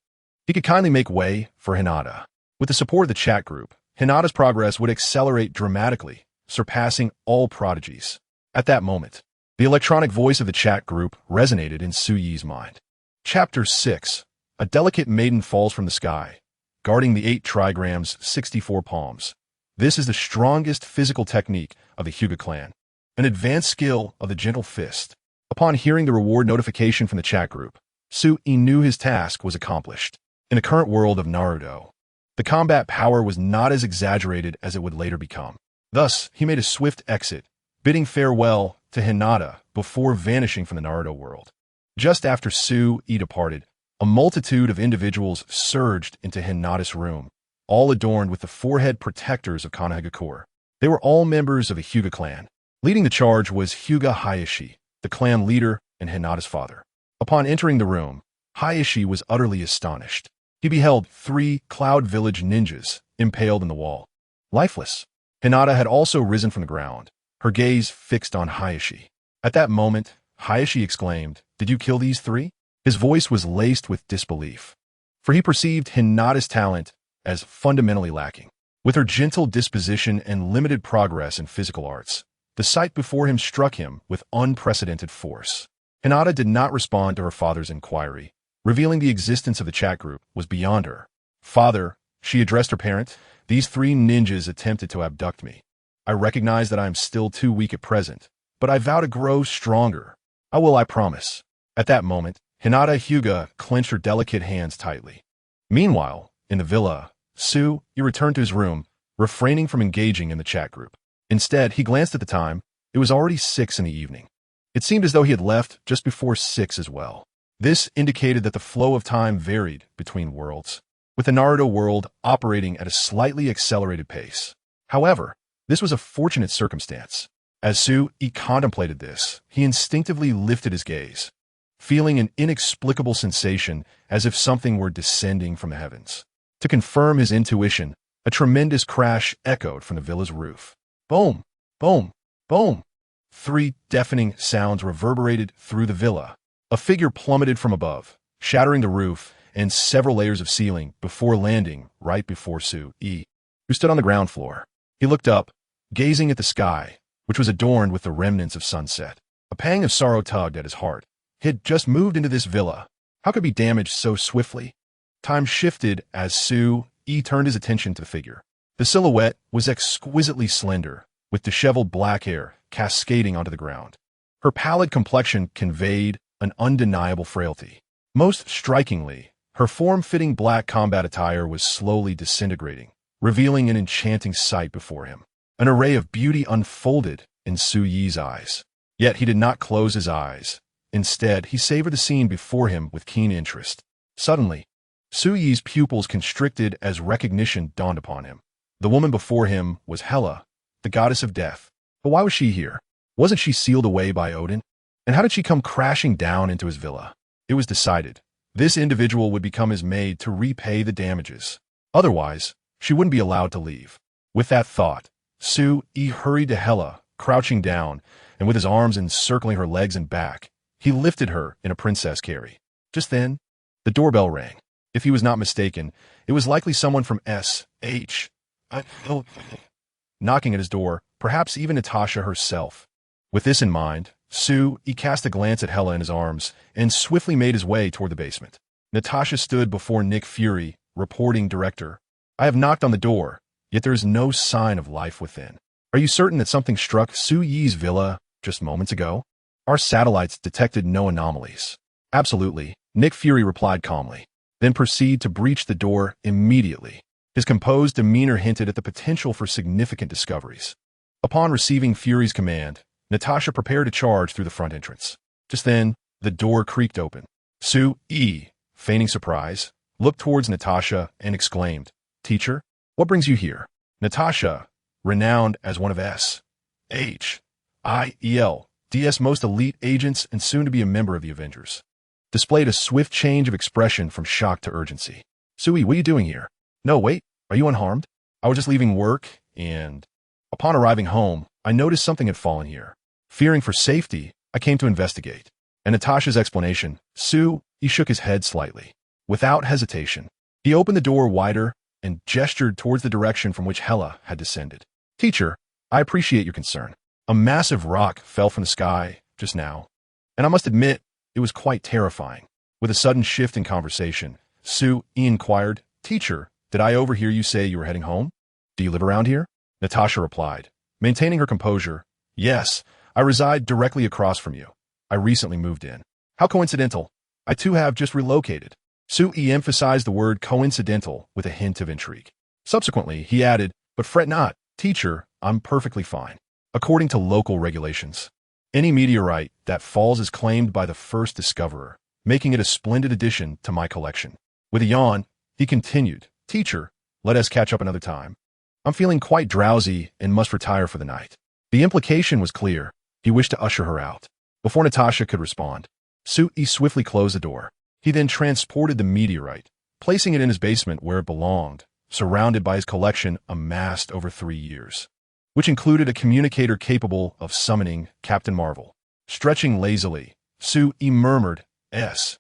he could kindly make way for Hinata. With the support of the chat group, Hinata's progress would accelerate dramatically, surpassing all prodigies. At that moment, the electronic voice of the chat group resonated in Su-ye's mind. Chapter 6. A delicate maiden falls from the sky, guarding the 8 trigrams, 64 palms. This is the strongest physical technique of the Hyuga clan, an advanced skill of the gentle fist. Upon hearing the reward notification from the chat group, Su-e knew his task was accomplished. In the current world of Naruto, the combat power was not as exaggerated as it would later become. Thus, he made a swift exit, bidding farewell to Hinata before vanishing from the Naruto world. Just after Su-e departed, a multitude of individuals surged into Hinata's room, all adorned with the forehead protectors of Konohagakure. They were all members of the Hyuga clan. Leading the charge was Hyuga Hayashi, the clan leader and Hinata's father. Upon entering the room, Hayashi was utterly astonished. He beheld 3 Cloud Village ninjas impaled in the wall, lifeless. Hinata had also risen from the ground, her gaze fixed on Hayashi. At that moment, Hayashi exclaimed, "Did you kill these three?" His voice was laced with disbelief, for he perceived Hinata's talent as fundamentally lacking. With her gentle disposition and limited progress in physical arts, the sight before him struck him with unprecedented force. Hinata did not respond to her father's inquiry, revealing the existence of the chat group was beyond her. "Father," she addressed her parent, "these three ninjas attempted to abduct me. I recognize that I am still too weak at present, but I vow to grow stronger. I will, I promise." At that moment, Hinata Hyuga clenched her delicate hands tightly. Meanwhile, in the villa, Su returned to his room, refraining from engaging in the chat group. Instead, he glanced at the time. It was already 6 in the evening. It seemed as though he had left just before 6 as well. This indicated that the flow of time varied between worlds, with the Naruto world operating at a slightly accelerated pace. However, this was a fortunate circumstance. As Su contemplated this, he instinctively lifted his gaze, feeling an inexplicable sensation as if something were descending from the heavens. To confirm his intuition, a tremendous crash echoed from the villa's roof. Boom! Boom! Boom! 3 deafening sounds reverberated through the villa. A figure plummeted from above, shattering the roof and several layers of ceiling before landing right before Su, who stood on the ground floor. He looked up, gazing at the sky, which was adorned with the remnants of sunset. A pang of sorrow tugged at his heart. He had just moved into this villa. How could it be damaged so swiftly? Time shifted as Su turned his attention to the figure. The silhouette was exquisitely slender, with disheveled black hair cascading onto the ground. Her pallid complexion conveyed an undeniable frailty. Most strikingly, her form-fitting black combat attire was slowly disintegrating, revealing an enchanting sight before him. An array of beauty unfolded in Su Yi's eyes. Yet he did not close his eyes. Instead, he savored the scene before him with keen interest. Suddenly, Su Yi's pupils constricted as recognition dawned upon him. The woman before him was Hela, the goddess of death. But why was she here? Wasn't she sealed away by Odin? And how did she come crashing down into his villa? It was decided. This individual would become his maid to repay the damages. Otherwise, she wouldn't be allowed to leave. With that thought, Su hurried to Hela, crouching down, and with his arms encircling her legs and back, he lifted her in a princess carry. Just then, the doorbell rang. If he was not mistaken, it was likely someone from S.H. knocking at his door, perhaps even Natasha herself. With this in mind, Su cast a glance at Hela in his arms and swiftly made his way toward the basement. Natasha stood before Nick Fury, reporting director. "I have knocked on the door, yet there is no sign of life within. Are you certain that something struck Su Yi's villa just moments ago? Our satellites detected no anomalies." "Absolutely," Nick Fury replied calmly, then proceed to breach the door immediately. His composed demeanor hinted at the potential for significant discoveries. Upon receiving Fury's command, Natasha prepared to charge through the front entrance. Just then, the door creaked open. Su, feigning surprise, looked towards Natasha and exclaimed, "Teacher, what brings you here?" Natasha, renowned as one of S.H.I.E.L.D.'s most elite agents and soon to be a member of the Avengers, displayed a swift change of expression from shock to urgency. "Sui, what are you doing here?" "No, wait, are you unharmed? I was just leaving work, and upon arriving home, I noticed something had fallen here. Fearing for safety, I came to investigate." And Natasha's explanation, Su, he shook his head slightly. Without hesitation, he opened the door wider and gestured towards the direction from which Hela had descended. "Teacher, I appreciate your concern. A massive rock fell from the sky just now, and I must admit, it was quite terrifying." With a sudden shift in conversation, Su inquired, "Teacher, did I overhear you say you were heading home? Do you live around here?" Natasha replied, maintaining her composure, "Yes, I reside directly across from you. I recently moved in." "How coincidental. I too have just relocated." Su emphasized the word coincidental with a hint of intrigue. Subsequently, he added, "But fret not, teacher, I'm perfectly fine. According to local regulations, any meteorite that falls is claimed by the first discoverer, making it a splendid addition to my collection." With a yawn, he continued, "Teacher, let us catch up another time. I'm feeling quite drowsy and must retire for the night." The implication was clear. He wished to usher her out. Before Natasha could respond, Su swiftly closed the door. He then transported the meteorite, placing it in his basement where it belonged, surrounded by his collection amassed over 3 years. which included a communicator capable of summoning Captain Marvel. Stretching lazily, Sue-E murmured, S-H-I-E-L-D.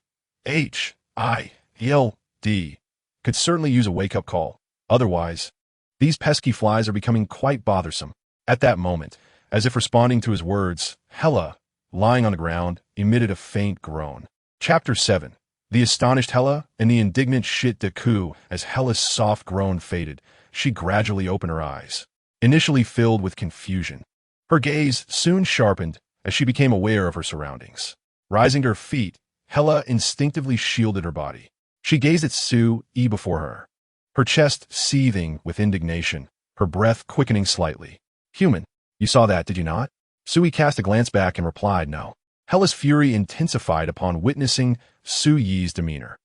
Could certainly use a wake-up call. Otherwise, these pesky flies are becoming quite bothersome. At that moment, as if responding to his words, Hela, lying on the ground, emitted a faint groan. Chapter 7. The astonished Hela and the indignant shit de coup. As Hela's soft groan faded, she gradually opened her eyes, initially filled with confusion. Her gaze soon sharpened as she became aware of her surroundings. Rising to her feet, Hela instinctively shielded her body. She gazed at Sue-E before her, her chest seething with indignation, her breath quickening slightly. Human, you saw that, did you not? Sue-E cast a glance back and replied no. Hela's fury intensified upon witnessing Sue-Ye's demeanor.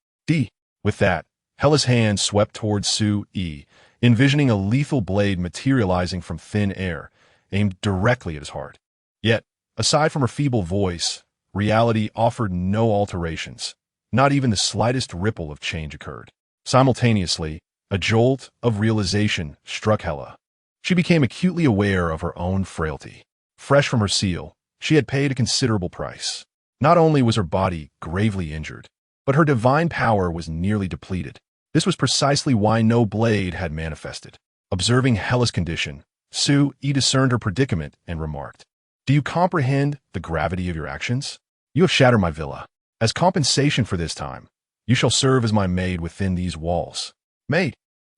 With that, Hela's hand swept towards Sue-E, envisioning a lethal blade materializing from thin air, aimed directly at his heart. Yet, aside from her feeble voice, reality offered no alterations. Not even the slightest ripple of change occurred. Simultaneously, a jolt of realization struck Hela. She became acutely aware of her own frailty. Fresh from her seal, she had paid a considerable price. Not only was her body gravely injured, but her divine power was nearly depleted. This was precisely why no blade had manifested. Observing Hela's condition, Sue-E discerned her predicament and remarked, "Do you comprehend the gravity of your actions? You have shattered my villa. As compensation for this time, you shall serve as my maid within these walls." Maid?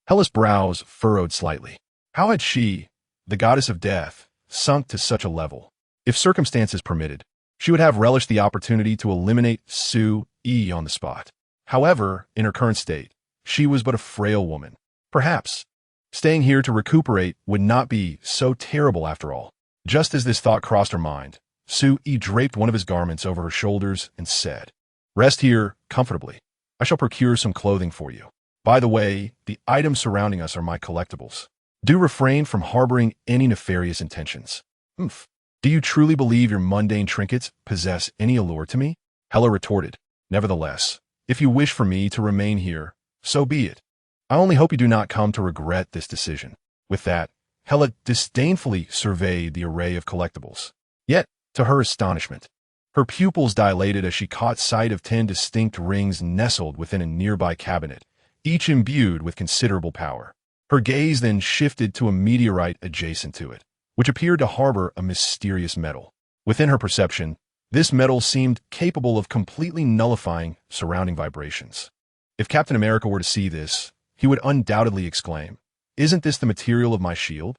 Hela's brows furrowed slightly. How had she, the goddess of death, sunk to such a level? If circumstances permitted, she would have relished the opportunity to eliminate Sue-E on the spot. However, in her current state, she was but a frail woman. Perhaps staying here to recuperate would not be so terrible after all. Just as this thought crossed her mind, Sue-E draped one of his garments over her shoulders and said, "Rest here comfortably. I shall procure some clothing for you. By the way, the items surrounding us are my collectibles. Do refrain from harboring any nefarious intentions." Do you truly believe your mundane trinkets possess any allure to me? Hela retorted. Nevertheless, if you wish for me to remain here, so be it. I only hope you do not come to regret this decision. With that, Hela disdainfully surveyed the array of collectibles. Yet, to her astonishment, her pupils dilated as she caught sight of 10 distinct rings nestled within a nearby cabinet, each imbued with considerable power. Her gaze then shifted to a meteorite adjacent to it, which appeared to harbor a mysterious metal. Within her perception, this metal seemed capable of completely nullifying surrounding vibrations. If Captain America were to see this, he would undoubtedly exclaim, "Isn't this the material of my shield?"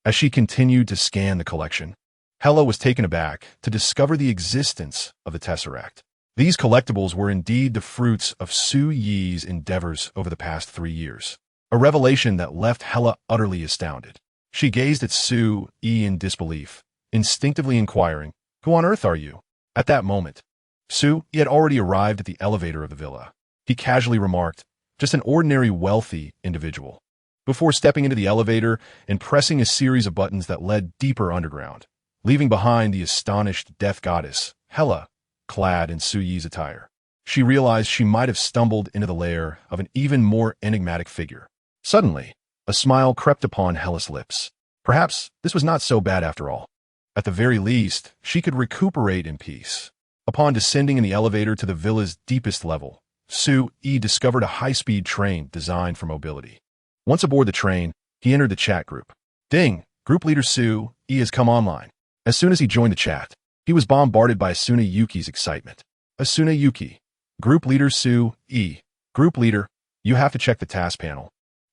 As she continued to scan the collection, Hela was taken aback to discover the existence of the Tesseract. These collectibles were indeed the fruits of Sue-Ye's endeavors over the past 3 years, a revelation that left Hela utterly astounded. She gazed at Sue-E in disbelief, instinctively inquiring, "Who on earth are you?" At that moment, Sue-E had already arrived at the elevator of the villa. He casually remarked, "Just an ordinary wealthy individual," before stepping into the elevator and pressing a series of buttons that led deeper underground, leaving behind the astonished death goddess, Hela, clad in Sue-Ye's attire. She realized she might have stumbled into the lair of an even more enigmatic figure. Suddenly, a smile crept upon Hela's lips. Perhaps this was not so bad after all. At the very least, she could recuperate in peace. Upon descending in the elevator to the villa's deepest level, Sue-E discovered a high-speed train designed for mobility. Once aboard the train, he entered the chat group. Ding! Group leader Sue-E has come online. As soon as he joined the chat, he was bombarded by Asuna Yuki's excitement. Asuna Yuki. Group leader Sue-E. Group leader, you have to check the task panel.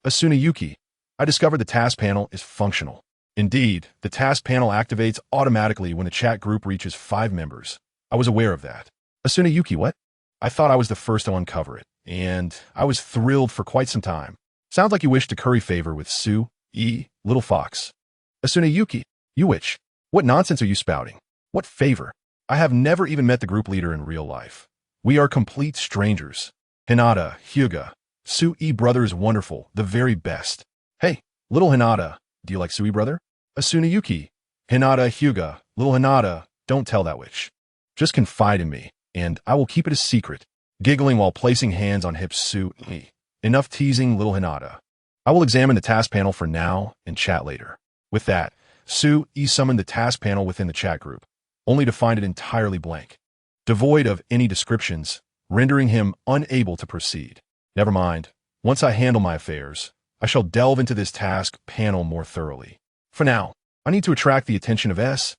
Asuna Yuki. I discovered the task panel is functional. Indeed, the task panel activates automatically when the chat group reaches 5 members. I was aware of that. Asuna Yuki, what? I thought I was the first to uncover it, and I was thrilled for quite some time. Sounds like you wish to curry favor with Sue-E, little fox. Asuna Yuki, you witch. What nonsense are you spouting? What favor? I have never even met the group leader in real life. We are complete strangers. Hinata, Hyuga. Sue-E brother is wonderful, the very best. Hey, little Hinata, do you like Sue-E brother? Asuna Yuki. Hinata, Hyuga. Little Hinata, don't tell that witch. Just confide in me, and I will keep it a secret. Giggling while placing hands on hips Sue-E. Enough teasing, little Hinata. I will examine the task panel for now and chat later. With that, Su-E summoned the task panel within the chat group, only to find it entirely blank, devoid of any descriptions, rendering him unable to proceed. Never mind. Once I handle my affairs, I shall delve into this task panel more thoroughly. For now, I need to attract the attention of S-H-I-E-O-D.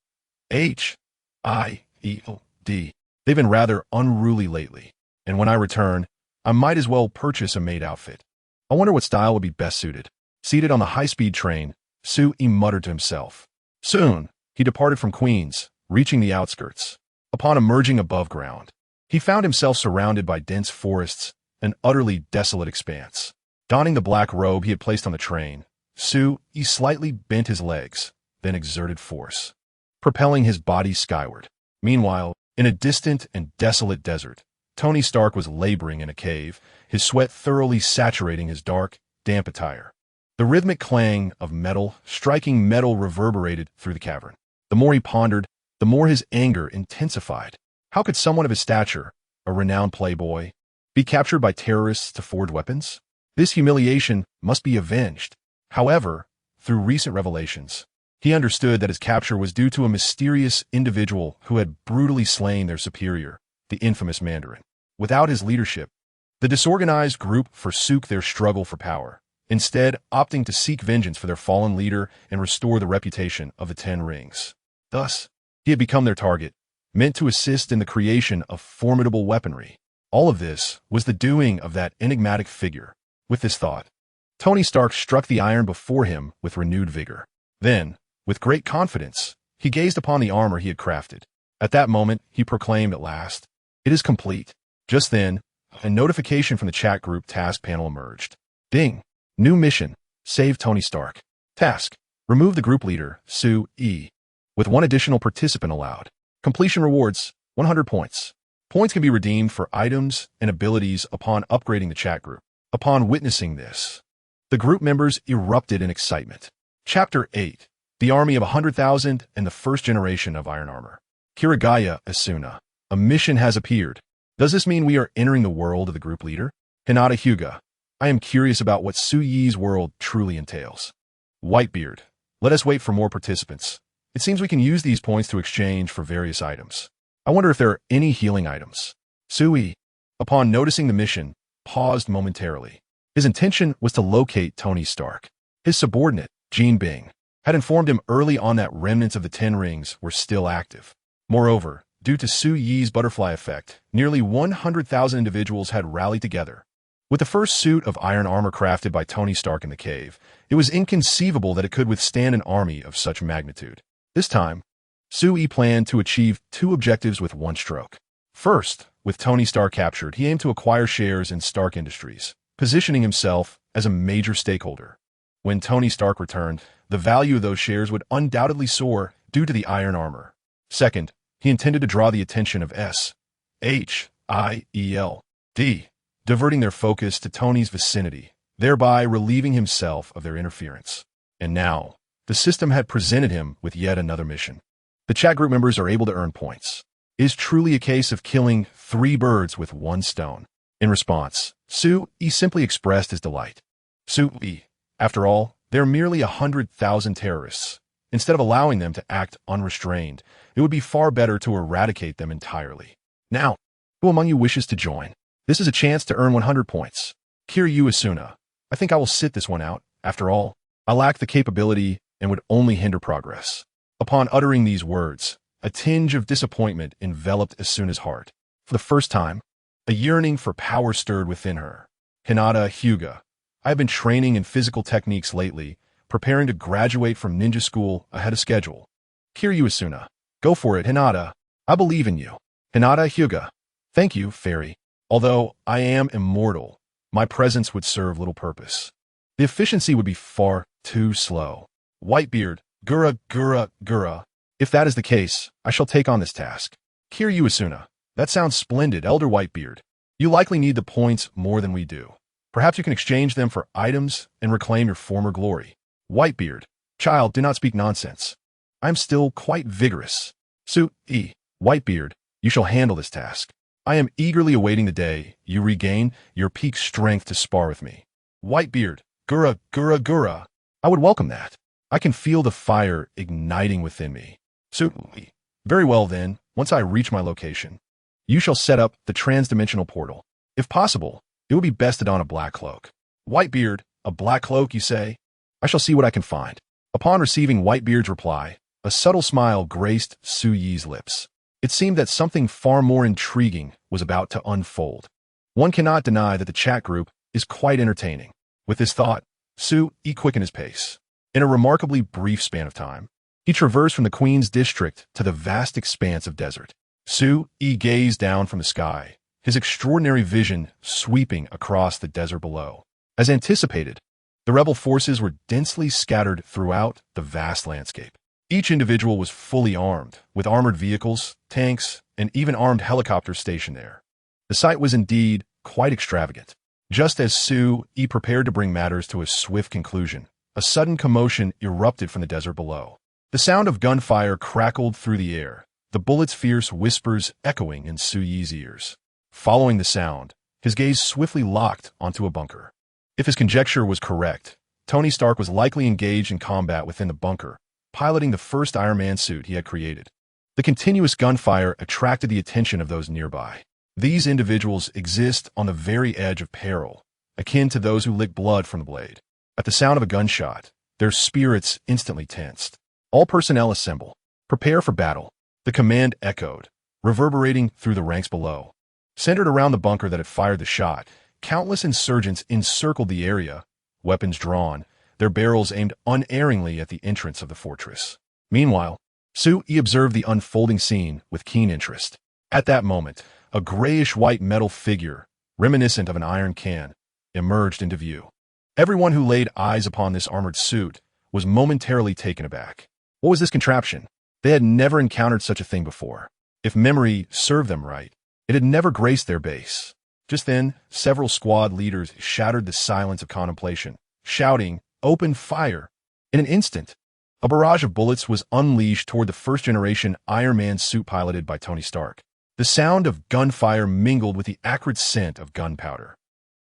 They've been rather unruly lately, and when I return, I might as well purchase a maid outfit. I wonder what style would be best suited. Seated on the high-speed train, Su-E muttered to himself. Soon, he departed from Queens, reaching the outskirts. Upon emerging above ground, he found himself surrounded by dense forests, an utterly desolate expanse. Donning the black robe he had placed on the train, Su-E slightly bent his legs, then exerted force, propelling his body skyward. Meanwhile, in a distant and desolate desert, Tony Stark was laboring in a cave, his sweat thoroughly saturating his dark, damp attire. The rhythmic clang of metal striking metal reverberated through the cavern. The more he pondered, the more his anger intensified. How could someone of his stature, a renowned playboy, be captured by terrorists to forge weapons? This humiliation must be avenged. However, through recent revelations, he understood that his capture was due to a mysterious individual who had brutally slain their superior, the infamous Mandarin. Without his leadership, the disorganized group forsook their struggle for power, instead opting to seek vengeance for their fallen leader and restore the reputation of the Ten Rings. Thus, he had become their target, meant to assist in the creation of formidable weaponry. All of this was the doing of that enigmatic figure. With this thought, Tony Stark struck the iron before him with renewed vigor. Then, with great confidence, he gazed upon the armor he had crafted. At that moment, he proclaimed at last, "It is complete." Just then, a notification from the chat group task panel emerged. Ding! New mission. Save Tony Stark. Task. Remove the group leader, Su-E. With one additional participant allowed. Completion rewards, 100 points. Points can be redeemed for items and abilities upon upgrading the chat group. Upon witnessing this, the group members erupted in excitement. Chapter 8. The Army of 100,000 and the First Generation of Iron Armor. Kirigaya Asuna. A mission has appeared. Does this mean we are entering the world of the group leader? Hinata Hyuga. I am curious about what Su-Yi's world truly entails. Whitebeard. Let us wait for more participants. It seems we can use these points to exchange for various items. I wonder if there are any healing items. Su-Yi, upon noticing the mission, paused momentarily. His intention was to locate Tony Stark. His subordinate, Jean Bing, had informed him early on that remnants of the Ten Rings were still active. Moreover, due to Su-Yi's butterfly effect, nearly 100,000 individuals had rallied together. With the first suit of iron armor crafted by Tony Stark in the cave, it was inconceivable that it could withstand an army of such magnitude. This time, Su-Yi planned to achieve two objectives with one stroke. First, with Tony Stark captured, he aimed to acquire shares in Stark Industries, positioning himself as a major stakeholder. When Tony Stark returned, the value of those shares would undoubtedly soar due to the iron armor. Second, he intended to draw the attention of S-H-I-E-L-D, diverting their focus to Tony's vicinity, thereby relieving himself of their interference. And now, the system had presented him with yet another mission. The chat group members are able to earn points. It is truly a case of killing 3 birds with 1 stone. In response, Su-E simply expressed his delight. Su-E, after all, they're merely 100,000 terrorists. Instead of allowing them to act unrestrained, it would be far better to eradicate them entirely. Now, who among you wishes to join? This is a chance to earn 100 points. Kiryu Asuna. I think I will sit this one out. After all, I lack the capability and would only hinder progress. Upon uttering these words, a tinge of disappointment enveloped Asuna's heart. For the first time, a yearning for power stirred within her. Hinata Hyuga. I have been training in physical techniques lately, preparing to graduate from ninja school ahead of schedule. Kiryu Asuna. Go for it, Hinata. I believe in you. Hinata Hyuga. Thank you, fairy. Although I am immortal, my presence would serve little purpose. The efficiency would be far too slow. Whitebeard. Gura. If that is the case, I shall take on this task. Kiryu Asuna. That sounds splendid, Elder Whitebeard. You likely need the points more than we do. Perhaps you can exchange them for items and reclaim your former glory. Whitebeard. Child, do not speak nonsense. I am still quite vigorous. Su-E. Whitebeard, you shall handle this task. I am eagerly awaiting the day you regain your peak strength to spar with me. Whitebeard. Gura. I would welcome that. I can feel the fire igniting within me. Certainly. Very well then, once I reach my location, you shall set up the transdimensional portal. If possible, it would be best to don a black cloak. Whitebeard, a black cloak, you say? I shall see what I can find. Upon receiving Whitebeard's reply, a subtle smile graced Su Yi's lips. It seemed that something far more intriguing was about to unfold. One cannot deny that the chat group is quite entertaining. With this thought, Su Yi quickened his pace. In a remarkably brief span of time, he traversed from the Queen's district to the vast expanse of desert. Su Yi gazed down from the sky, his extraordinary vision sweeping across the desert below. As anticipated, the rebel forces were densely scattered throughout the vast landscape. Each individual was fully armed, with armored vehicles, tanks, and even armed helicopters stationed there. The sight was indeed quite extravagant. Just as Su Yi prepared to bring matters to a swift conclusion, a sudden commotion erupted from the desert below. The sound of gunfire crackled through the air, the bullets' fierce whispers echoing in Su Yi's ears. Following the sound, his gaze swiftly locked onto a bunker. If his conjecture was correct, Tony Stark was likely engaged in combat within the bunker, piloting the first Iron Man suit he had created. The continuous gunfire attracted the attention of those nearby. These individuals exist on the very edge of peril, akin to those who lick blood from the blade. At the sound of a gunshot, their spirits instantly tensed. All personnel assemble. Prepare for battle. The command echoed, reverberating through the ranks below. Centered around the bunker that had fired the shot, countless insurgents encircled the area, weapons drawn, their barrels aimed unerringly at the entrance of the fortress. Meanwhile, Su Yi observed the unfolding scene with keen interest. At that moment, a grayish-white metal figure, reminiscent of an iron can, emerged into view. Everyone who laid eyes upon this armored suit was momentarily taken aback. What was this contraption? They had never encountered such a thing before. If memory served them right, it had never graced their base. Just then, several squad leaders shattered the silence of contemplation, shouting, "Open fire!" In an instant, a barrage of bullets was unleashed toward the first-generation Iron Man suit piloted by Tony Stark. The sound of gunfire mingled with the acrid scent of gunpowder,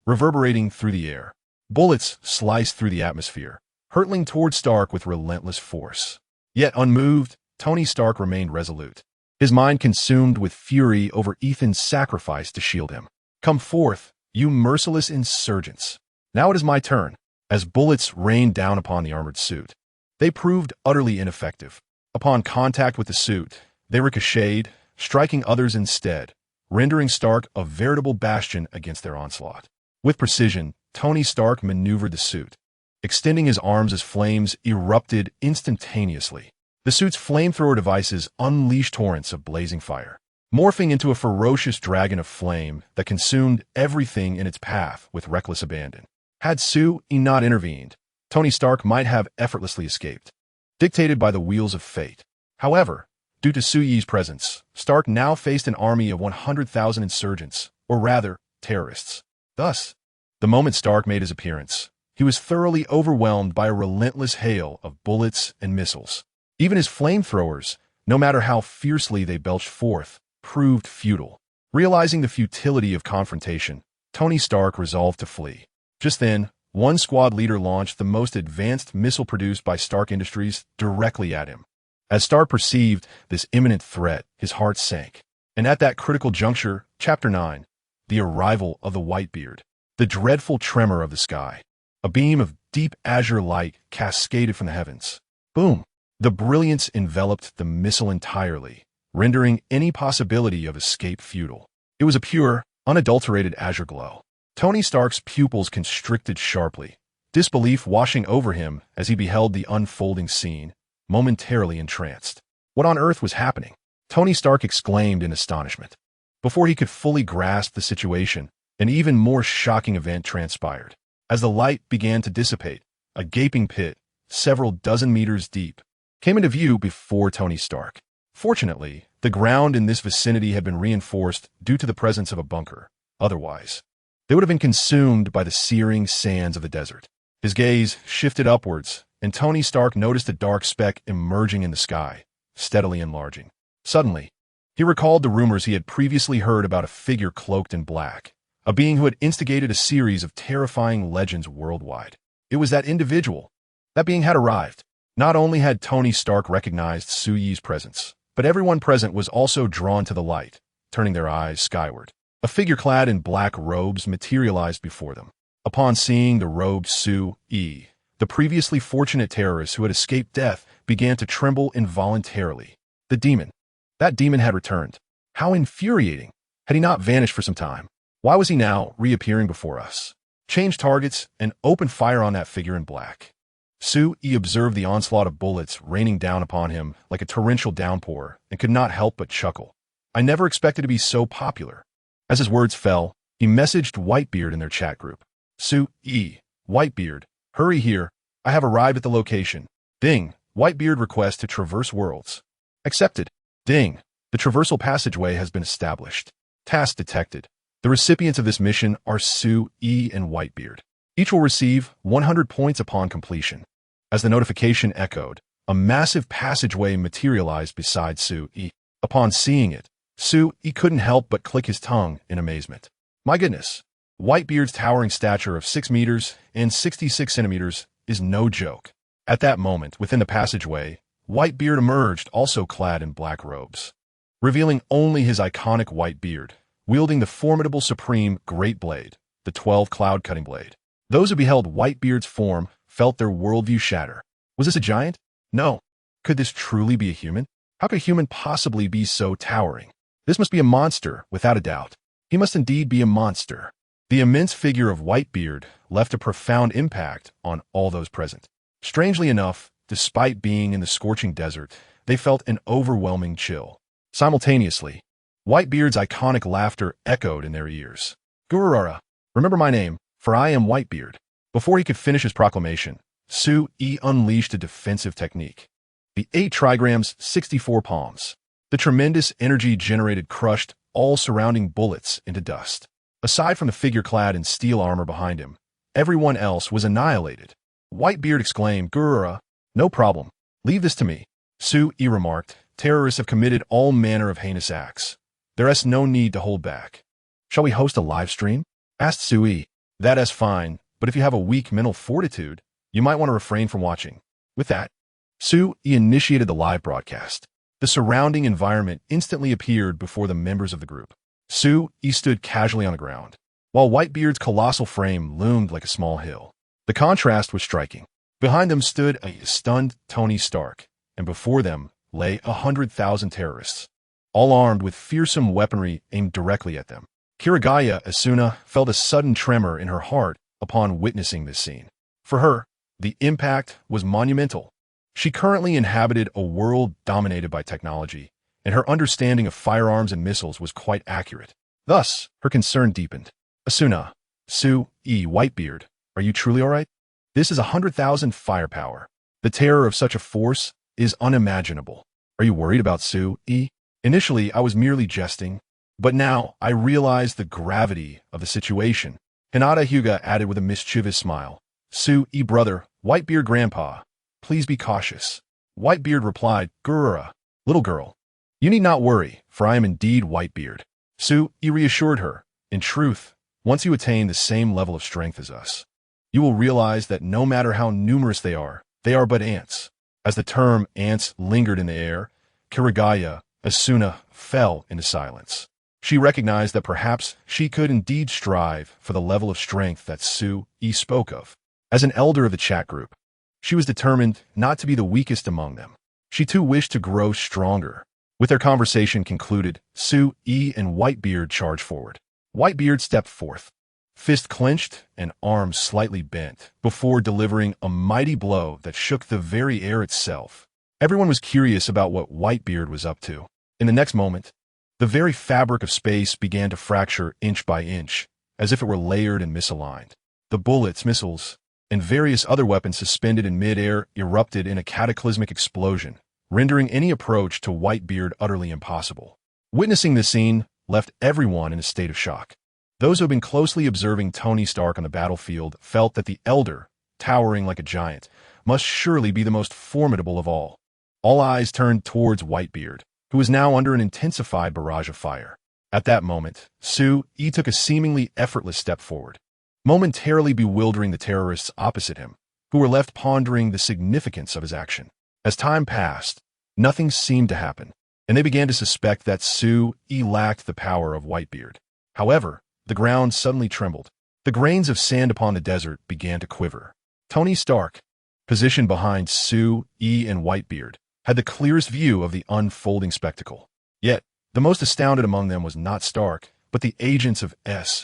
reverberating through the air. Bullets sliced through the atmosphere, hurtling toward Stark with relentless force. Yet unmoved, Tony Stark remained resolute, his mind consumed with fury over Ethan's sacrifice to shield him. "Come forth, you merciless insurgents. Now it is my turn." As bullets rained down upon the armored suit, they proved utterly ineffective. Upon contact with the suit, they ricocheted, striking others instead, rendering Stark a veritable bastion against their onslaught. With precision, Tony Stark maneuvered the suit, extending his arms as flames erupted instantaneously. The suit's flamethrower devices unleashed torrents of blazing fire, morphing into a ferocious dragon of flame that consumed everything in its path with reckless abandon. Had Su Yi not intervened, Tony Stark might have effortlessly escaped, dictated by the wheels of fate. However, due to Su Yi's presence, Stark now faced an army of 100,000 insurgents, or rather, terrorists. Thus, the moment Stark made his appearance, he was thoroughly overwhelmed by a relentless hail of bullets and missiles. Even his flamethrowers, no matter how fiercely they belched forth, proved futile. Realizing the futility of confrontation, Tony Stark resolved to flee. Just then, one squad leader launched the most advanced missile produced by Stark Industries directly at him. As Stark perceived this imminent threat, his heart sank. And at that critical juncture, Chapter 9, the arrival of the Whitebeard, the dreadful tremor of the sky. A beam of deep azure light cascaded from the heavens. Boom! The brilliance enveloped the missile entirely, rendering any possibility of escape futile. It was a pure, unadulterated azure glow. Tony Stark's pupils constricted sharply, disbelief washing over him as he beheld the unfolding scene, momentarily entranced. What on earth was happening? Tony Stark exclaimed in astonishment. Before he could fully grasp the situation, an even more shocking event transpired. As the light began to dissipate, a gaping pit, several dozen meters deep, came into view before Tony Stark. Fortunately, the ground in this vicinity had been reinforced due to the presence of a bunker. Otherwise, they would have been consumed by the searing sands of the desert. His gaze shifted upwards, and Tony Stark noticed a dark speck emerging in the sky, steadily enlarging. Suddenly, he recalled the rumors he had previously heard about a figure cloaked in black, a being who had instigated a series of terrifying legends worldwide. It was that individual. That being had arrived. Not only had Tony Stark recognized Su Yi's presence, but everyone present was also drawn to the light, turning their eyes skyward. A figure clad in black robes materialized before them. Upon seeing the robed Su Yi, the previously fortunate terrorist who had escaped death began to tremble involuntarily. The demon. That demon had returned. How infuriating! Had he not vanished for some time? Why was he now reappearing before us? Change targets and open fire on that figure in black. Su Yi observed the onslaught of bullets raining down upon him like a torrential downpour and could not help but chuckle. I never expected to be so popular. As his words fell, he messaged Whitebeard in their chat group. Su Yi, Whitebeard, hurry here. I have arrived at the location. Ding. Whitebeard request to traverse worlds. Accepted. Ding. The traversal passageway has been established. Task detected. The recipients of this mission are Su Yi and Whitebeard. Each will receive 100 points upon completion. As the notification echoed, a massive passageway materialized beside Su Yi. Upon seeing it, Su Yi couldn't help but click his tongue in amazement. My goodness, Whitebeard's towering stature of 6 meters and 66 centimeters is no joke. At that moment, within the passageway, Whitebeard emerged, also clad in black robes, revealing only his iconic white beard, wielding the formidable supreme great blade, the 12 cloud-cutting blade. Those who beheld Whitebeard's form felt their worldview shatter. Was this a giant? No. Could this truly be a human? How could a human possibly be so towering? This must be a monster, without a doubt. He must indeed be a monster. The immense figure of Whitebeard left a profound impact on all those present. Strangely enough, despite being in the scorching desert, they felt an overwhelming chill. Simultaneously, Whitebeard's iconic laughter echoed in their ears. Gurararara, remember my name, for I am Whitebeard. Before he could finish his proclamation, Su Yi unleashed a defensive technique. The 8 trigrams, 64 palms. The tremendous energy generated crushed all surrounding bullets into dust. Aside from the figure clad in steel armor behind him, everyone else was annihilated. Whitebeard exclaimed, Gurararara, no problem. Leave this to me. Su Yi remarked, terrorists have committed all manner of heinous acts. There is no need to hold back. Shall we host a live stream? Asked Su Yi. That is fine, but if you have a weak mental fortitude, you might want to refrain from watching. With that, Su Yi initiated the live broadcast. The surrounding environment instantly appeared before the members of the group. Su Yi stood casually on the ground, while Whitebeard's colossal frame loomed like a small hill. The contrast was striking. Behind them stood a stunned Tony Stark, and before them lay 100,000 terrorists, all armed with fearsome weaponry aimed directly at them. Kirigaya Asuna felt a sudden tremor in her heart upon witnessing this scene. For her, the impact was monumental. She currently inhabited a world dominated by technology, and her understanding of firearms and missiles was quite accurate. Thus, her concern deepened. Asuna, Su Yi, Whitebeard, are you truly all right? This is 100,000 firepower. The terror of such a force is unimaginable. Are you worried about Su Yi? Initially, I was merely jesting, but now I realize the gravity of the situation. Hinata Hyuga added with a mischievous smile. Su Yi, brother, Whitebeard grandpa, please be cautious. Whitebeard replied, Gurararara, little girl, you need not worry, for I am indeed Whitebeard. Su Yi reassured her. In truth, once you attain the same level of strength as us, you will realize that no matter how numerous they are but ants. As the term ants lingered in the air, Kirigaya Asuna fell into silence. She recognized that perhaps she could indeed strive for the level of strength that Su Yi spoke of. As an elder of the chat group, she was determined not to be the weakest among them. She too wished to grow stronger. With their conversation concluded, Su Yi and Whitebeard charged forward. Whitebeard stepped forth, fist clenched and arms slightly bent, before delivering a mighty blow that shook the very air itself. Everyone was curious about what Whitebeard was up to. In the next moment, the very fabric of space began to fracture inch by inch, as if it were layered and misaligned. The bullets, missiles, and various other weapons suspended in mid-air erupted in a cataclysmic explosion, rendering any approach to Whitebeard utterly impossible. Witnessing this scene left everyone in a state of shock. Those who had been closely observing Tony Stark on the battlefield felt that the elder, towering like a giant, must surely be the most formidable of all. All eyes turned towards Whitebeard, who was now under an intensified barrage of fire. At that moment, Su Yi took a seemingly effortless step forward, momentarily bewildering the terrorists opposite him. who were left pondering the significance of his action. As time passed, nothing seemed to happen, and they began to suspect that Su-Yi lacked the power of Whitebeard. However, the ground suddenly trembled. The grains of sand upon the desert began to quiver. Tony Stark, positioned behind Su-Yi and Whitebeard, had the clearest view of the unfolding spectacle. Yet, the most astounded among them was not Stark, but the agents of SHIELD,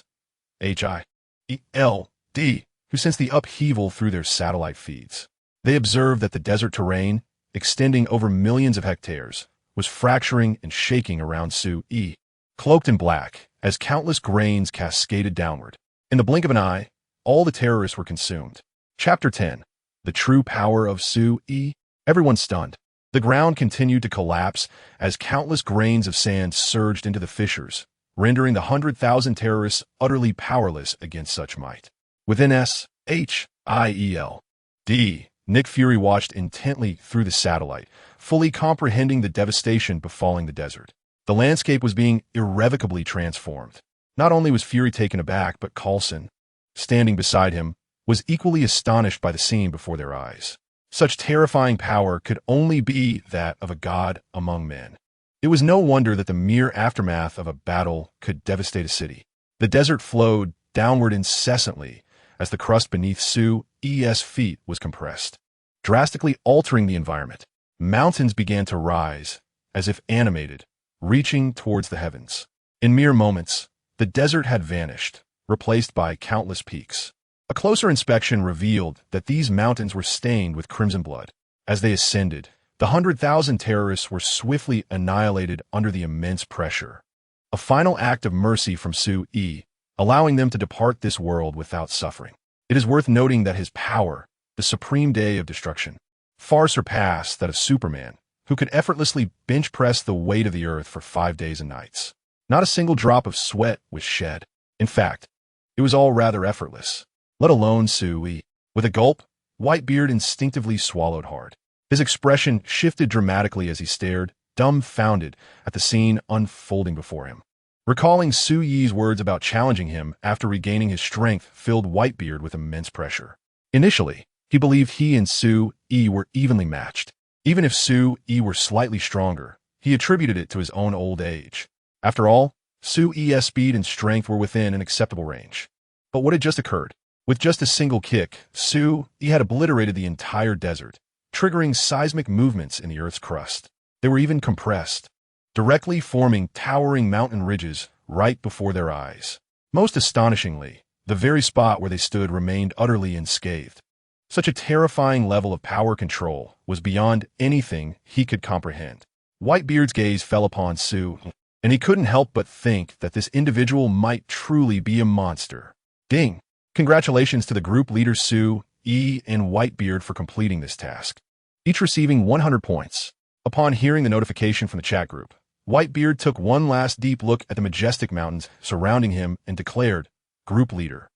who sensed the upheaval through their satellite feeds. They observed that the desert terrain, extending over millions of hectares, was fracturing and shaking around Su-Yi, cloaked in black, as countless grains cascaded downward. In the blink of an eye, all the terrorists were consumed. Chapter 10. The True Power of Su-Yi. Everyone stunned. The ground continued to collapse as countless grains of sand surged into the fissures, rendering the 100,000 terrorists utterly powerless against such might. Within SHIELD, Nick Fury watched intently through the satellite, fully comprehending the devastation befalling the desert. The landscape was being irrevocably transformed. Not only was Fury taken aback, but Coulson, standing beside him, was equally astonished by the scene before their eyes. Such terrifying power could only be that of a god among men. It was no wonder that the mere aftermath of a battle could devastate a city. The desert flowed downward incessantly as the crust beneath Su-Yi's feet was compressed, drastically altering the environment. Mountains began to rise, as if animated, reaching towards the heavens. In mere moments, the desert had vanished, replaced by countless peaks. A closer inspection revealed that these mountains were stained with crimson blood. As they ascended, the 100,000 terrorists were swiftly annihilated under the immense pressure. A final act of mercy from Su-Yi, allowing them to depart this world without suffering. It is worth noting that his power, the supreme day of destruction, far surpassed that of Superman, who could effortlessly bench press the weight of the earth for 5 days and nights. Not a single drop of sweat was shed. In fact, it was all rather effortless, let alone Su-Yi. With a gulp, Whitebeard instinctively swallowed hard. His expression shifted dramatically as he stared, dumbfounded, at the scene unfolding before him. Recalling Su-Yi's words about challenging him after regaining his strength filled Whitebeard with immense pressure. Initially, he believed he and Su-Yi were evenly matched. Even if Su-Yi were slightly stronger, he attributed it to his own old age. After all, Su-Yi's speed and strength were within an acceptable range. But what had just occurred? With just a single kick, Su-Yi had obliterated the entire desert, triggering seismic movements in the Earth's crust. They were even compressed, directly forming towering mountain ridges right before their eyes. Most astonishingly, the very spot where they stood remained utterly unscathed. Such a terrifying level of power control was beyond anything he could comprehend. Whitebeard's gaze fell upon Su-Yi, and he couldn't help but think that this individual might truly be a monster. Ding! Congratulations to the group leaders Su-Yi and Whitebeard for completing this task, each receiving 100 points. Upon hearing the notification from the chat group, Whitebeard took one last deep look at the majestic mountains surrounding him and declared, "Group leader.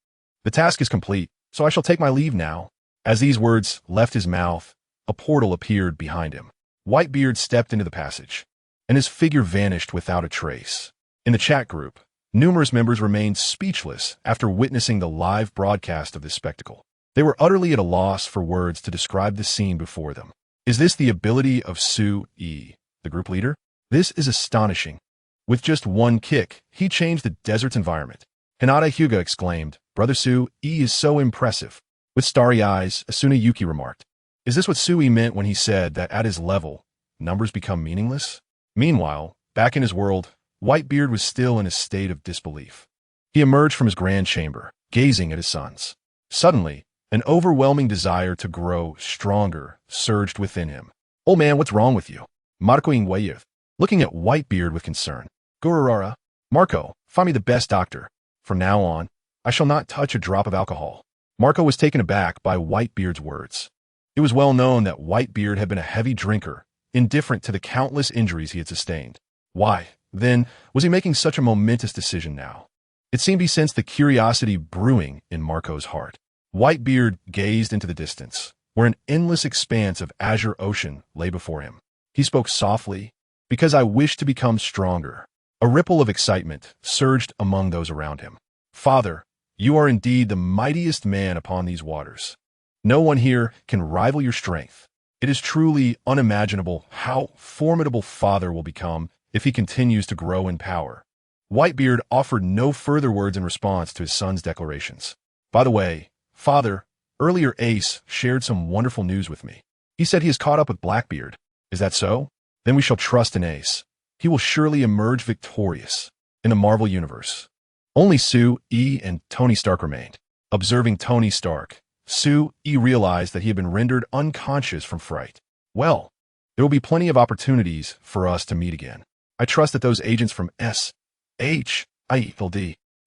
The task is complete, so I shall take my leave now." As these words left his mouth, a portal appeared behind him. Whitebeard stepped into the passage, and his figure vanished without a trace. In the chat group, numerous members remained speechless after witnessing the live broadcast of this spectacle. They were utterly at a loss for words to describe the scene before them. Is this the ability of Su-Yi, the group leader? This is astonishing. With just one kick, he changed the desert's environment. Hinata Hyuga exclaimed, "Brother Su-Yi is so impressive." With starry eyes, Asuna Yuki remarked, "Is this what Su-Yi meant when he said that at his level, numbers become meaningless?" Meanwhile, back in his world, Whitebeard was still in a state of disbelief. He emerged from his grand chamber, gazing at his sons. Suddenly, an overwhelming desire to grow stronger surged within him. "Old man, what's wrong with you?" Marco Ingweyev, looking at Whitebeard with concern. "Gurararara, Marco, find me the best doctor. From now on, I shall not touch a drop of alcohol." Marco was taken aback by Whitebeard's words. It was well known that Whitebeard had been a heavy drinker, indifferent to the countless injuries he had sustained. Why, then, was he making such a momentous decision now? It seemed he sensed the curiosity brewing in Marco's heart. Whitebeard gazed into the distance, where an endless expanse of azure ocean lay before him. He spoke softly, "Because I wish to become stronger." A ripple of excitement surged among those around him. "Father, you are indeed the mightiest man upon these waters." No one here can rival your strength. It is truly unimaginable how formidable Father will become if he continues to grow in power. Whitebeard offered no further words in response to his son's declarations. By the way, Father, earlier Ace shared some wonderful news with me. He said he has caught up with Blackbeard. Is that so? Then we shall trust in Ace. He will surely emerge victorious. In the Marvel Universe, only Sue-E and Tony Stark remained. Observing Tony Stark, Sue-E realized that he had been rendered unconscious from fright. Well, there will be plenty of opportunities for us to meet again. I trust that those agents from SHIELD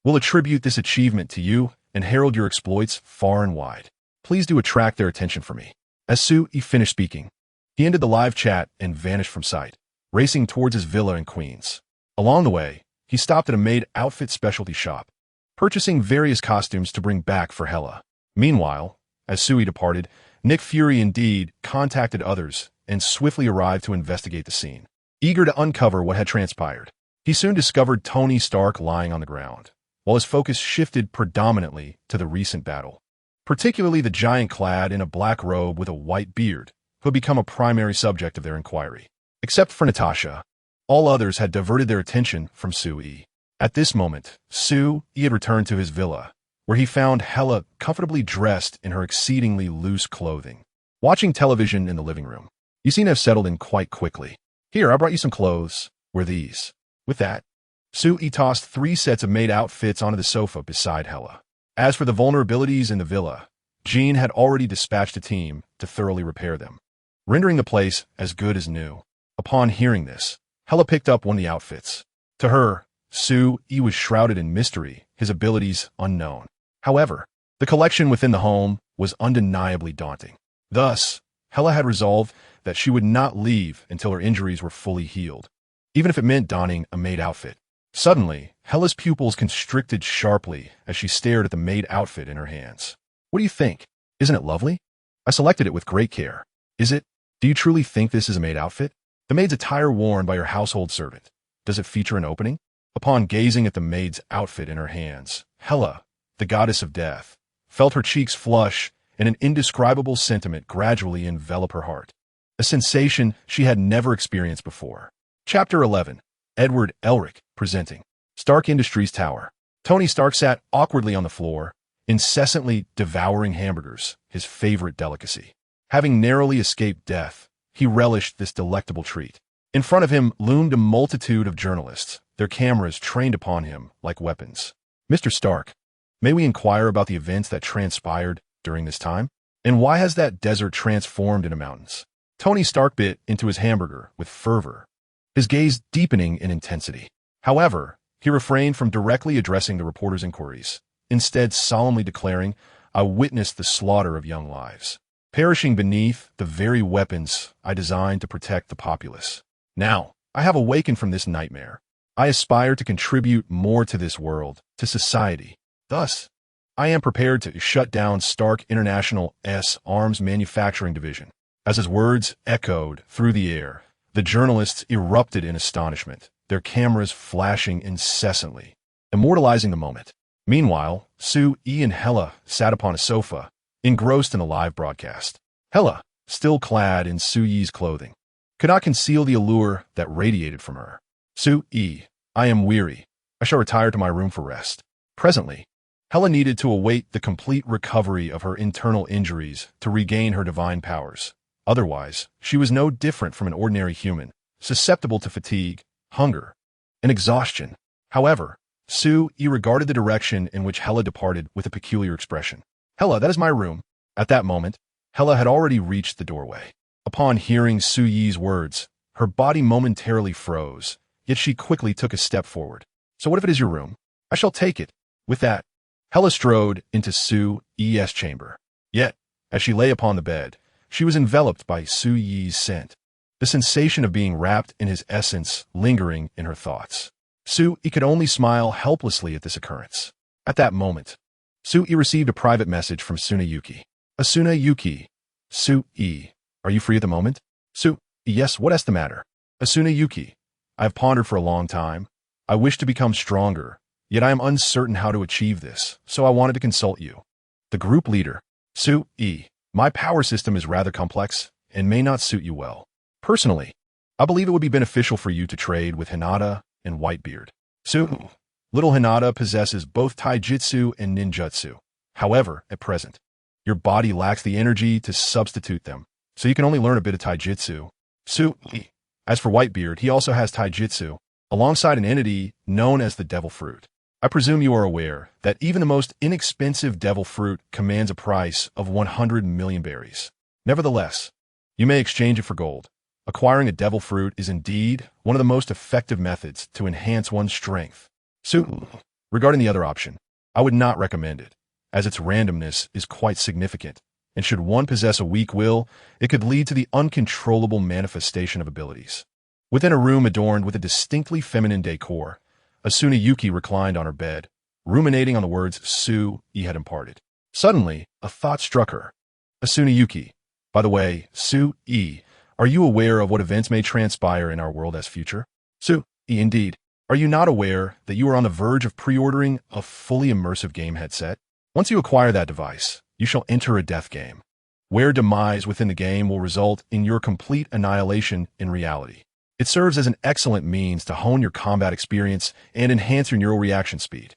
will attribute this achievement to you and herald your exploits far and wide. Please do attract their attention for me. As Sue-E finished speaking, he ended the live chat and vanished from sight, racing towards his villa in Queens. Along the way, he stopped at a maid outfit specialty shop, purchasing various costumes to bring back for Hela. Meanwhile, as Sue-E departed, Nick Fury indeed contacted others and swiftly arrived to investigate the scene. Eager to uncover what had transpired, he soon discovered Tony Stark lying on the ground, while his focus shifted predominantly to the recent battle, particularly the giant clad in a black robe with a white beard, who had become a primary subject of their inquiry. Except for Natasha, all others had diverted their attention from Sue-E. At this moment, Sue-E had returned to his villa, where he found Hela comfortably dressed in her exceedingly loose clothing. Watching television in the living room, you seem to have settled in quite quickly. Here, I brought you some clothes. Wear these. With that, Sue-E tossed 3 sets of maid outfits onto the sofa beside Hela. As for the vulnerabilities in the villa, Jean had already dispatched a team to thoroughly repair them, rendering the place as good as new. Upon hearing this, Hela picked up one of the outfits. To her, Sue-E was shrouded in mystery, his abilities unknown. However, the collection within the home was undeniably daunting. Thus, Hela had resolved that she would not leave until her injuries were fully healed, even if it meant donning a maid outfit. Suddenly, Hela's pupils constricted sharply as she stared at the maid outfit in her hands. What do you think? Isn't it lovely? I selected it with great care. Is it? Do you truly think this is a maid outfit? The maid's attire worn by your household servant. Does it feature an opening? Upon gazing at the maid's outfit in her hands, Hela, the goddess of death, felt her cheeks flush and an indescribable sentiment gradually envelop her heart, a sensation she had never experienced before. Chapter 11. Edward Elric presenting Stark Industries Tower. Tony Stark sat awkwardly on the floor, incessantly devouring hamburgers, his favorite delicacy. Having narrowly escaped death, he relished this delectable treat. In front of him loomed a multitude of journalists, their cameras trained upon him like weapons. Mr. Stark, may we inquire about the events that transpired during this time? And why has that desert transformed into mountains? Tony Stark bit into his hamburger with fervor, his gaze deepening in intensity. However, he refrained from directly addressing the reporter's inquiries, instead solemnly declaring, "I witnessed the slaughter of young lives, perishing beneath the very weapons I designed to protect the populace. Now, I have awakened from this nightmare. I aspire to contribute more to this world, to society. Thus, I am prepared to shut down Stark International's arms manufacturing division." As his words echoed through the air, the journalists erupted in astonishment, their cameras flashing incessantly, immortalizing the moment. Meanwhile, Sue-E and Hela sat upon a sofa, engrossed in the live broadcast. Hela, still clad in Sue-Ye's clothing, could not conceal the allure that radiated from her. "Sue-E, I am weary. I shall retire to my room for rest." Presently, Hela needed to await the complete recovery of her internal injuries to regain her divine powers. Otherwise, she was no different from an ordinary human, susceptible to fatigue, hunger, and exhaustion. However, Sue-E regarded the direction in which Hela departed with a peculiar expression. "Hela, that is my room." At that moment, Hela had already reached the doorway. Upon hearing Sue-Ye's words, her body momentarily froze, yet she quickly took a step forward. "So what if it is your room? I shall take it." With that, Hela strode into Sue-Ye's chamber. Yet, as she lay upon the bed, she was enveloped by Sue-Ye's scent, the sensation of being wrapped in his essence lingering in her thoughts. Sue-E could only smile helplessly at this occurrence. At that moment, Sue-E received a private message from Asuna Yuki. "Asuna Yuki, Sue-E, are you free at the moment?" Sue, "Yes, what is the matter?" "Asuna Yuki, I have pondered for a long time. I wish to become stronger, yet I am uncertain how to achieve this, so I wanted to consult you." The group leader, Sue-E, My power system is rather complex and may not suit you well. Personally, I believe it would be beneficial for you to trade with Hinata and Whitebeard. Su, little Hinata possesses both taijutsu and ninjutsu. However, at present, your body lacks the energy to substitute them, so you can only learn a bit of taijutsu. Su, as for Whitebeard, he also has taijutsu, alongside an entity known as the devil fruit. I presume you are aware that even the most inexpensive devil fruit commands a price of 100 million berries. Nevertheless, you may exchange it for gold. Acquiring a devil fruit is indeed one of the most effective methods to enhance one's strength. So, regarding the other option, I would not recommend it, as its randomness is quite significant, and should one possess a weak will, it could lead to the uncontrollable manifestation of abilities. Within a room adorned with a distinctly feminine decor, Asuna Yuki reclined on her bed, ruminating on the words Su-e had imparted. Suddenly, a thought struck her. Asuna Yuki, by the way, Su-e, are you aware of what events may transpire in our world as future? Su-e, indeed. Are you not aware that you are on the verge of pre-ordering a fully immersive game headset? Once you acquire that device, you shall enter a death game, where demise within the game will result in your complete annihilation in reality. It serves as an excellent means to hone your combat experience and enhance your neural reaction speed.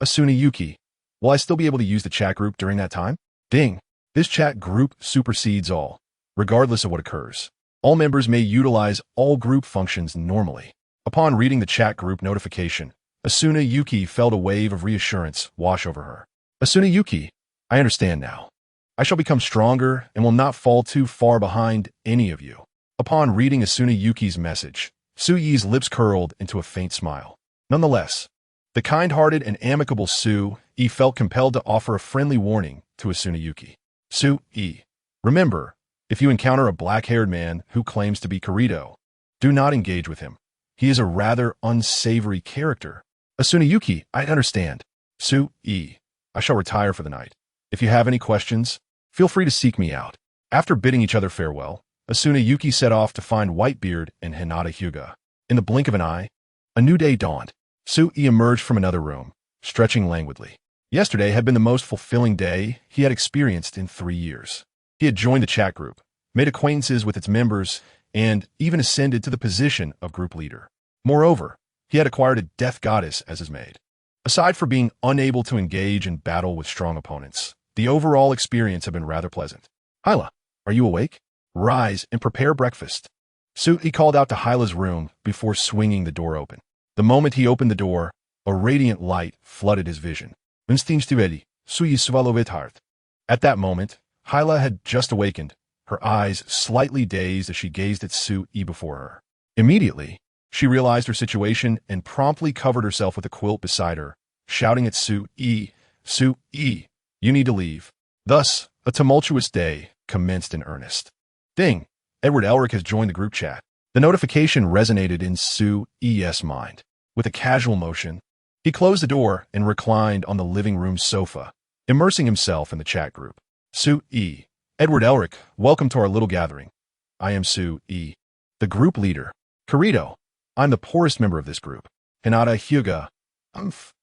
Asuna Yuki, will I still be able to use the chat group during that time? Ding! This chat group supersedes all, regardless of what occurs. All members may utilize all group functions normally. Upon reading the chat group notification, Asuna Yuki felt a wave of reassurance wash over her. Asuna Yuki, I understand now. I shall become stronger and will not fall too far behind any of you. Upon reading Asuna Yuki's message, Su-Yi's lips curled into a faint smile. Nonetheless, the kind-hearted and amicable Su-Yi felt compelled to offer a friendly warning to Asuna Yuki. Su-Yi, remember, if you encounter a black-haired man who claims to be Kirito, do not engage with him. He is a rather unsavory character. Asuna Yuki, I understand. Su-Yi, I shall retire for the night. If you have any questions, feel free to seek me out. After bidding each other farewell, Asuna Yuki set off to find Whitebeard and Hinata Hyuga. In the blink of an eye, a new day dawned. Su-Yi emerged from another room, stretching languidly. Yesterday had been the most fulfilling day he had experienced in 3 years. He had joined the chat group, made acquaintances with its members, and even ascended to the position of group leader. Moreover, he had acquired a death goddess as his maid. Aside from being unable to engage in battle with strong opponents, the overall experience had been rather pleasant. Hyla, are you awake? Rise and prepare breakfast. Su-Yi called out to Hyla's room before swinging the door open. The moment he opened the door, a radiant light flooded his vision. At that moment, Hyla had just awakened, her eyes slightly dazed as she gazed at Su-Yi before her. Immediately, she realized her situation and promptly covered herself with a quilt beside her, shouting at Su-Yi, Su-Yi, you need to leave. Thus, a tumultuous day commenced in earnest. Ding! Edward Elric has joined the group chat. The notification resonated in Su-Yi's mind. With a casual motion, he closed the door and reclined on the living room sofa, immersing himself in the chat group. Su-Yi, Edward Elric, welcome to our little gathering. I am Su-Yi, the group leader. Kirito, I'm the poorest member of this group. Hinata Hyuga,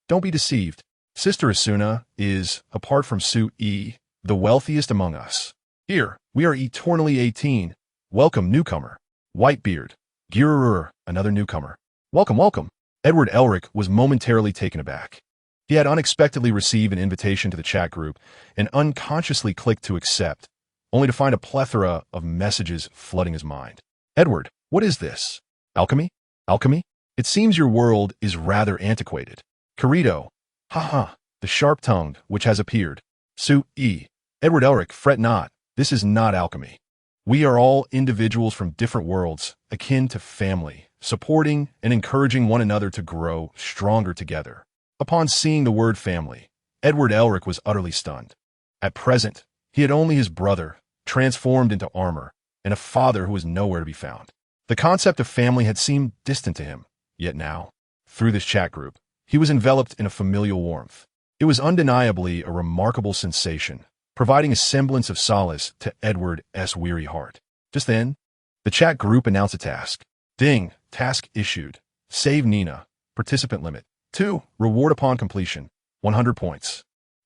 don't be deceived. Sister Asuna is, apart from Su-Yi, the wealthiest among us. Here, we are eternally 18. Welcome, newcomer. Whitebeard. Gurararara, another newcomer. Welcome, welcome. Edward Elric was momentarily taken aback. He had unexpectedly received an invitation to the chat group and unconsciously clicked to accept, only to find a plethora of messages flooding his mind. Edward, what is this? Alchemy? Alchemy? It seems your world is rather antiquated. Kirito. Haha, the sharp-tongued, which has appeared. Su-Yi. Edward Elric, fret not. This is not alchemy. We are all individuals from different worlds, akin to family, supporting and encouraging one another to grow stronger together. Upon seeing the word family, Edward Elric was utterly stunned. At present, he had only his brother, transformed into armor, and a father who was nowhere to be found. The concept of family had seemed distant to him, yet now, through this chat group, he was enveloped in a familial warmth. It was undeniably a remarkable sensation, providing a semblance of solace to Edward's weary heart. Just then, the chat group announced a task. Ding, task issued. Save Nina, participant limit. 2, reward upon completion, 100 points.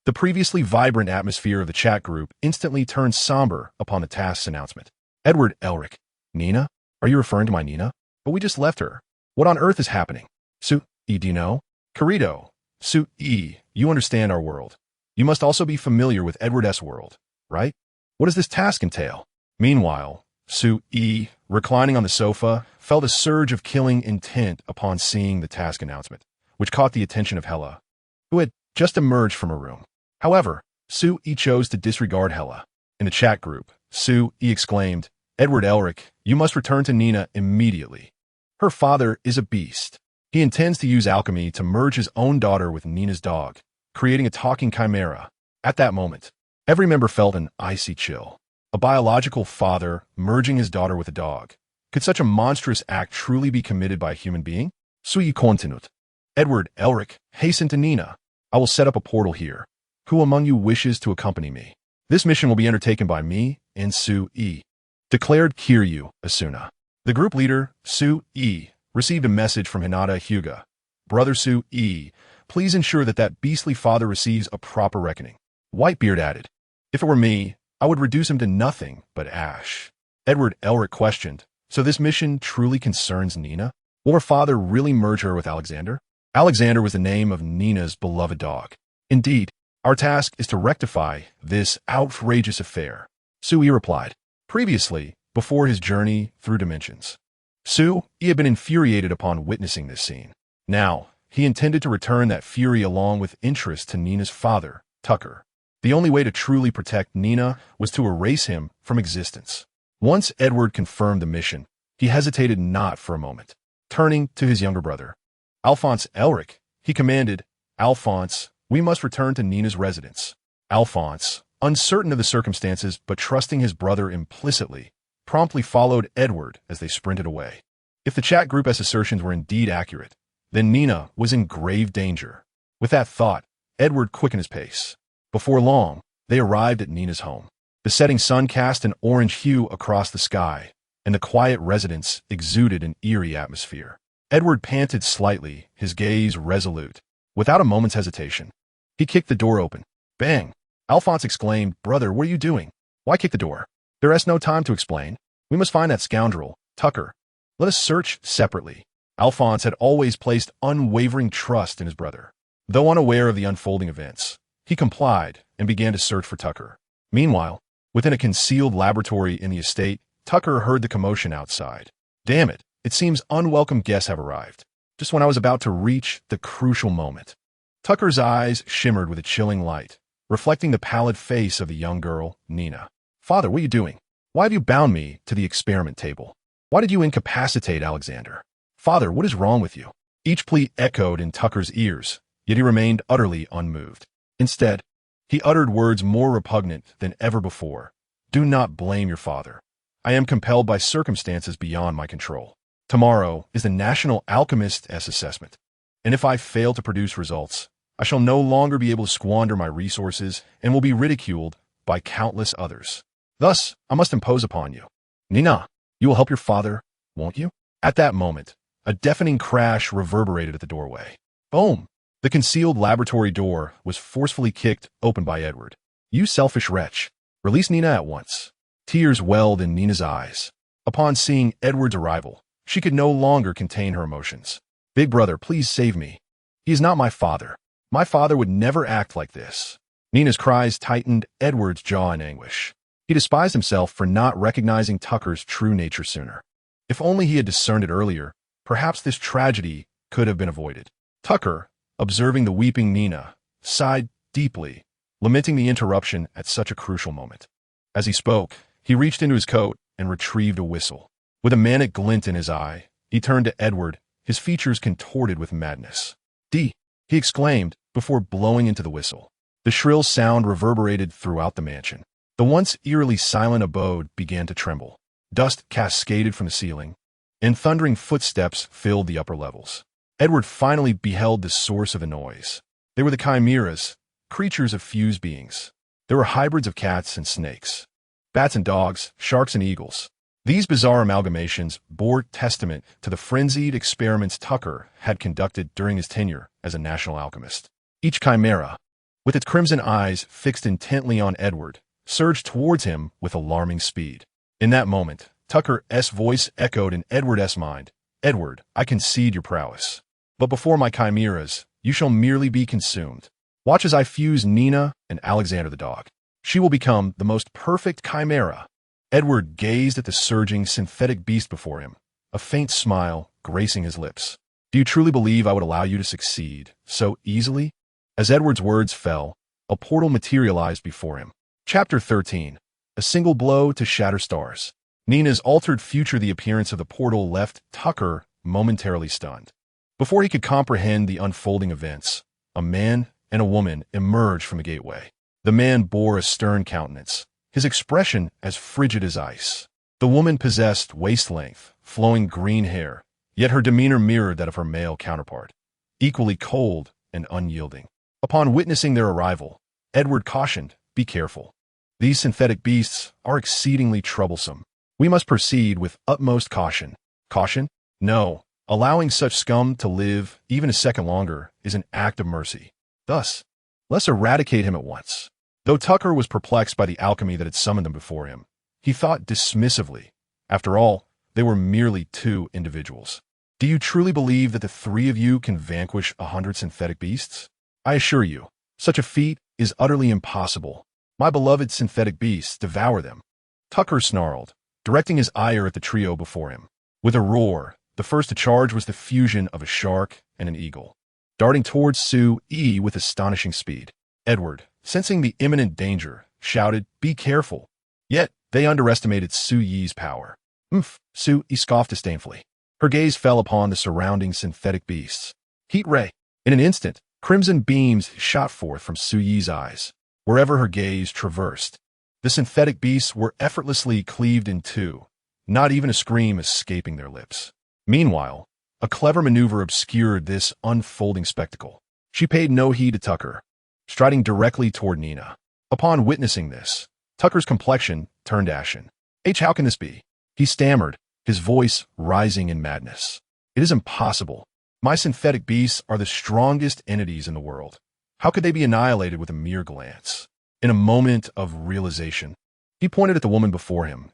The previously vibrant atmosphere of the chat group instantly turned somber upon the task's announcement. Edward Elric. Nina? Are you referring to my Nina? But we just left her. What on earth is happening? Su, do you know? Carito. Su, you understand our world. You must also be familiar with Edward S. world, right? What does this task entail? Meanwhile, Su, reclining on the sofa, felt a surge of killing intent upon seeing the task announcement, which caught the attention of Hela, who had just emerged from a room. However, Su chose to disregard Hela. In the chat group, Su exclaimed, Edward Elric, you must return to Nina immediately. Her father is a beast. He intends to use alchemy to merge his own daughter with Nina's dog, creating a talking chimera. At that moment, every member felt an icy chill. A biological father merging his daughter with a dog. Could such a monstrous act truly be committed by a human being? Sui continued. Edward Elric, hasten to Nina. I will set up a portal here. Who among you wishes to accompany me? This mission will be undertaken by me and Su, declared Kiryu, Asuna. The group leader, Su, received a message from Hinata Hyuga. Brother Su, please ensure that that beastly father receives a proper reckoning. Whitebeard added, if it were me, I would reduce him to nothing but ash. Edward Elric questioned, so this mission truly concerns Nina? Will her father really merge her with Alexander? Alexander was the name of Nina's beloved dog. Indeed, our task is to rectify this outrageous affair. Sui replied. Previously, before his journey through dimensions, he had been infuriated upon witnessing this scene. Now, he intended to return that fury along with interest to Nina's father, Tucker. The only way to truly protect Nina was to erase him from existence. Once Edward confirmed the mission, he hesitated not for a moment. Turning to his younger brother, Alphonse Elric, he commanded, Alphonse, we must return to Nina's residence. Alphonse, uncertain of the circumstances but trusting his brother implicitly, promptly followed Edward as they sprinted away. If the chat group's assertions were indeed accurate, then Nina was in grave danger. With that thought, Edward quickened his pace. Before long, they arrived at Nina's home. The setting sun cast an orange hue across the sky, and the quiet residence exuded an eerie atmosphere. Edward panted slightly, his gaze resolute. Without a moment's hesitation, he kicked the door open. Bang! Alphonse exclaimed, Brother, what are you doing? Why kick the door? There is no time to explain. We must find that scoundrel, Tucker. Let us search separately. Alphonse had always placed unwavering trust in his brother. Though unaware of the unfolding events, he complied and began to search for Tucker. Meanwhile, within a concealed laboratory in the estate, Tucker heard the commotion outside. Damn it, it seems unwelcome guests have arrived. Just when I was about to reach the crucial moment. Tucker's eyes shimmered with a chilling light, reflecting the pallid face of the young girl, Nina. Father, what are you doing? Why have you bound me to the experiment table? Why did you incapacitate Alexander? Father, what is wrong with you? Each plea echoed in Tucker's ears, yet he remained utterly unmoved. Instead, he uttered words more repugnant than ever before. Do not blame your father. I am compelled by circumstances beyond my control. Tomorrow is the National Alchemist's assessment, and if I fail to produce results, I shall no longer be able to squander my resources and will be ridiculed by countless others. Thus, I must impose upon you. Nina, you will help your father, won't you? At that moment, a deafening crash reverberated at the doorway. Boom! The concealed laboratory door was forcefully kicked open by Edward. You selfish wretch. Release Nina at once. Tears welled in Nina's eyes. Upon seeing Edward's arrival, she could no longer contain her emotions. Big brother, please save me. He is not my father. My father would never act like this. Nina's cries tightened Edward's jaw in anguish. He despised himself for not recognizing Tucker's true nature sooner. If only he had discerned it earlier, perhaps this tragedy could have been avoided. Tucker, observing the weeping Nina, sighed deeply, lamenting the interruption at such a crucial moment. As he spoke, he reached into his coat and retrieved a whistle. With a manic glint in his eye, he turned to Edward, his features contorted with madness. He exclaimed before blowing into the whistle. The shrill sound reverberated throughout the mansion. The once eerily silent abode began to tremble. Dust cascaded from the ceiling, and thundering footsteps filled the upper levels. Edward finally beheld the source of the noise. They were the chimeras, creatures of fused beings. There were hybrids of cats and snakes, bats and dogs, sharks and eagles. These bizarre amalgamations bore testament to the frenzied experiments Tucker had conducted during his tenure as a national alchemist. Each chimera, with its crimson eyes fixed intently on Edward, surged towards him with alarming speed. In that moment, Tucker's voice echoed in Edward's mind. Edward, I concede your prowess. But before my chimeras, you shall merely be consumed. Watch as I fuse Nina and Alexander the dog. She will become the most perfect chimera. Edward gazed at the surging synthetic beast before him, a faint smile gracing his lips. Do you truly believe I would allow you to succeed so easily? As Edward's words fell, a portal materialized before him. Chapter 13. A single blow to shatter stars. Nina's altered future. The appearance of the portal left Tucker momentarily stunned. Before he could comprehend the unfolding events, a man and a woman emerged from the gateway. The man bore a stern countenance, his expression as frigid as ice. The woman possessed waist-length, flowing green hair, yet her demeanor mirrored that of her male counterpart, equally cold and unyielding. Upon witnessing their arrival, Edward cautioned, "Be careful. These synthetic beasts are exceedingly troublesome. We must proceed with utmost caution." Caution? No. Allowing such scum to live even a second longer is an act of mercy. Thus, let's eradicate him at once. Though Tucker was perplexed by the alchemy that had summoned them before him, he thought dismissively. After all, they were merely two individuals. Do you truly believe that the three of you can vanquish 100 synthetic beasts? I assure you, such a feat is utterly impossible. My beloved synthetic beasts devour them. Tucker snarled, directing his ire at the trio before him. With a roar, the first to charge was the fusion of a shark and an eagle, darting towards Sue-E with astonishing speed. Edward, sensing the imminent danger, shouted, "Be careful." Yet, they underestimated Sue-Ye's power. Sue-E scoffed disdainfully. Her gaze fell upon the surrounding synthetic beasts. Heat ray. In an instant, crimson beams shot forth from Sue-Ye's eyes. Wherever her gaze traversed, the synthetic beasts were effortlessly cleaved in two, not even a scream escaping their lips. Meanwhile, a clever maneuver obscured this unfolding spectacle. She paid no heed to Tucker, striding directly toward Nina. Upon witnessing this, Tucker's complexion turned ashen. How can this be? He stammered, his voice rising in madness. It is impossible. My synthetic beasts are the strongest entities in the world. How could they be annihilated with a mere glance? In a moment of realization, he pointed at the woman before him.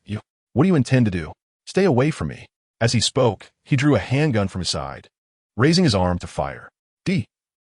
What do you intend to do? Stay away from me. As he spoke, he drew a handgun from his side, raising his arm to fire.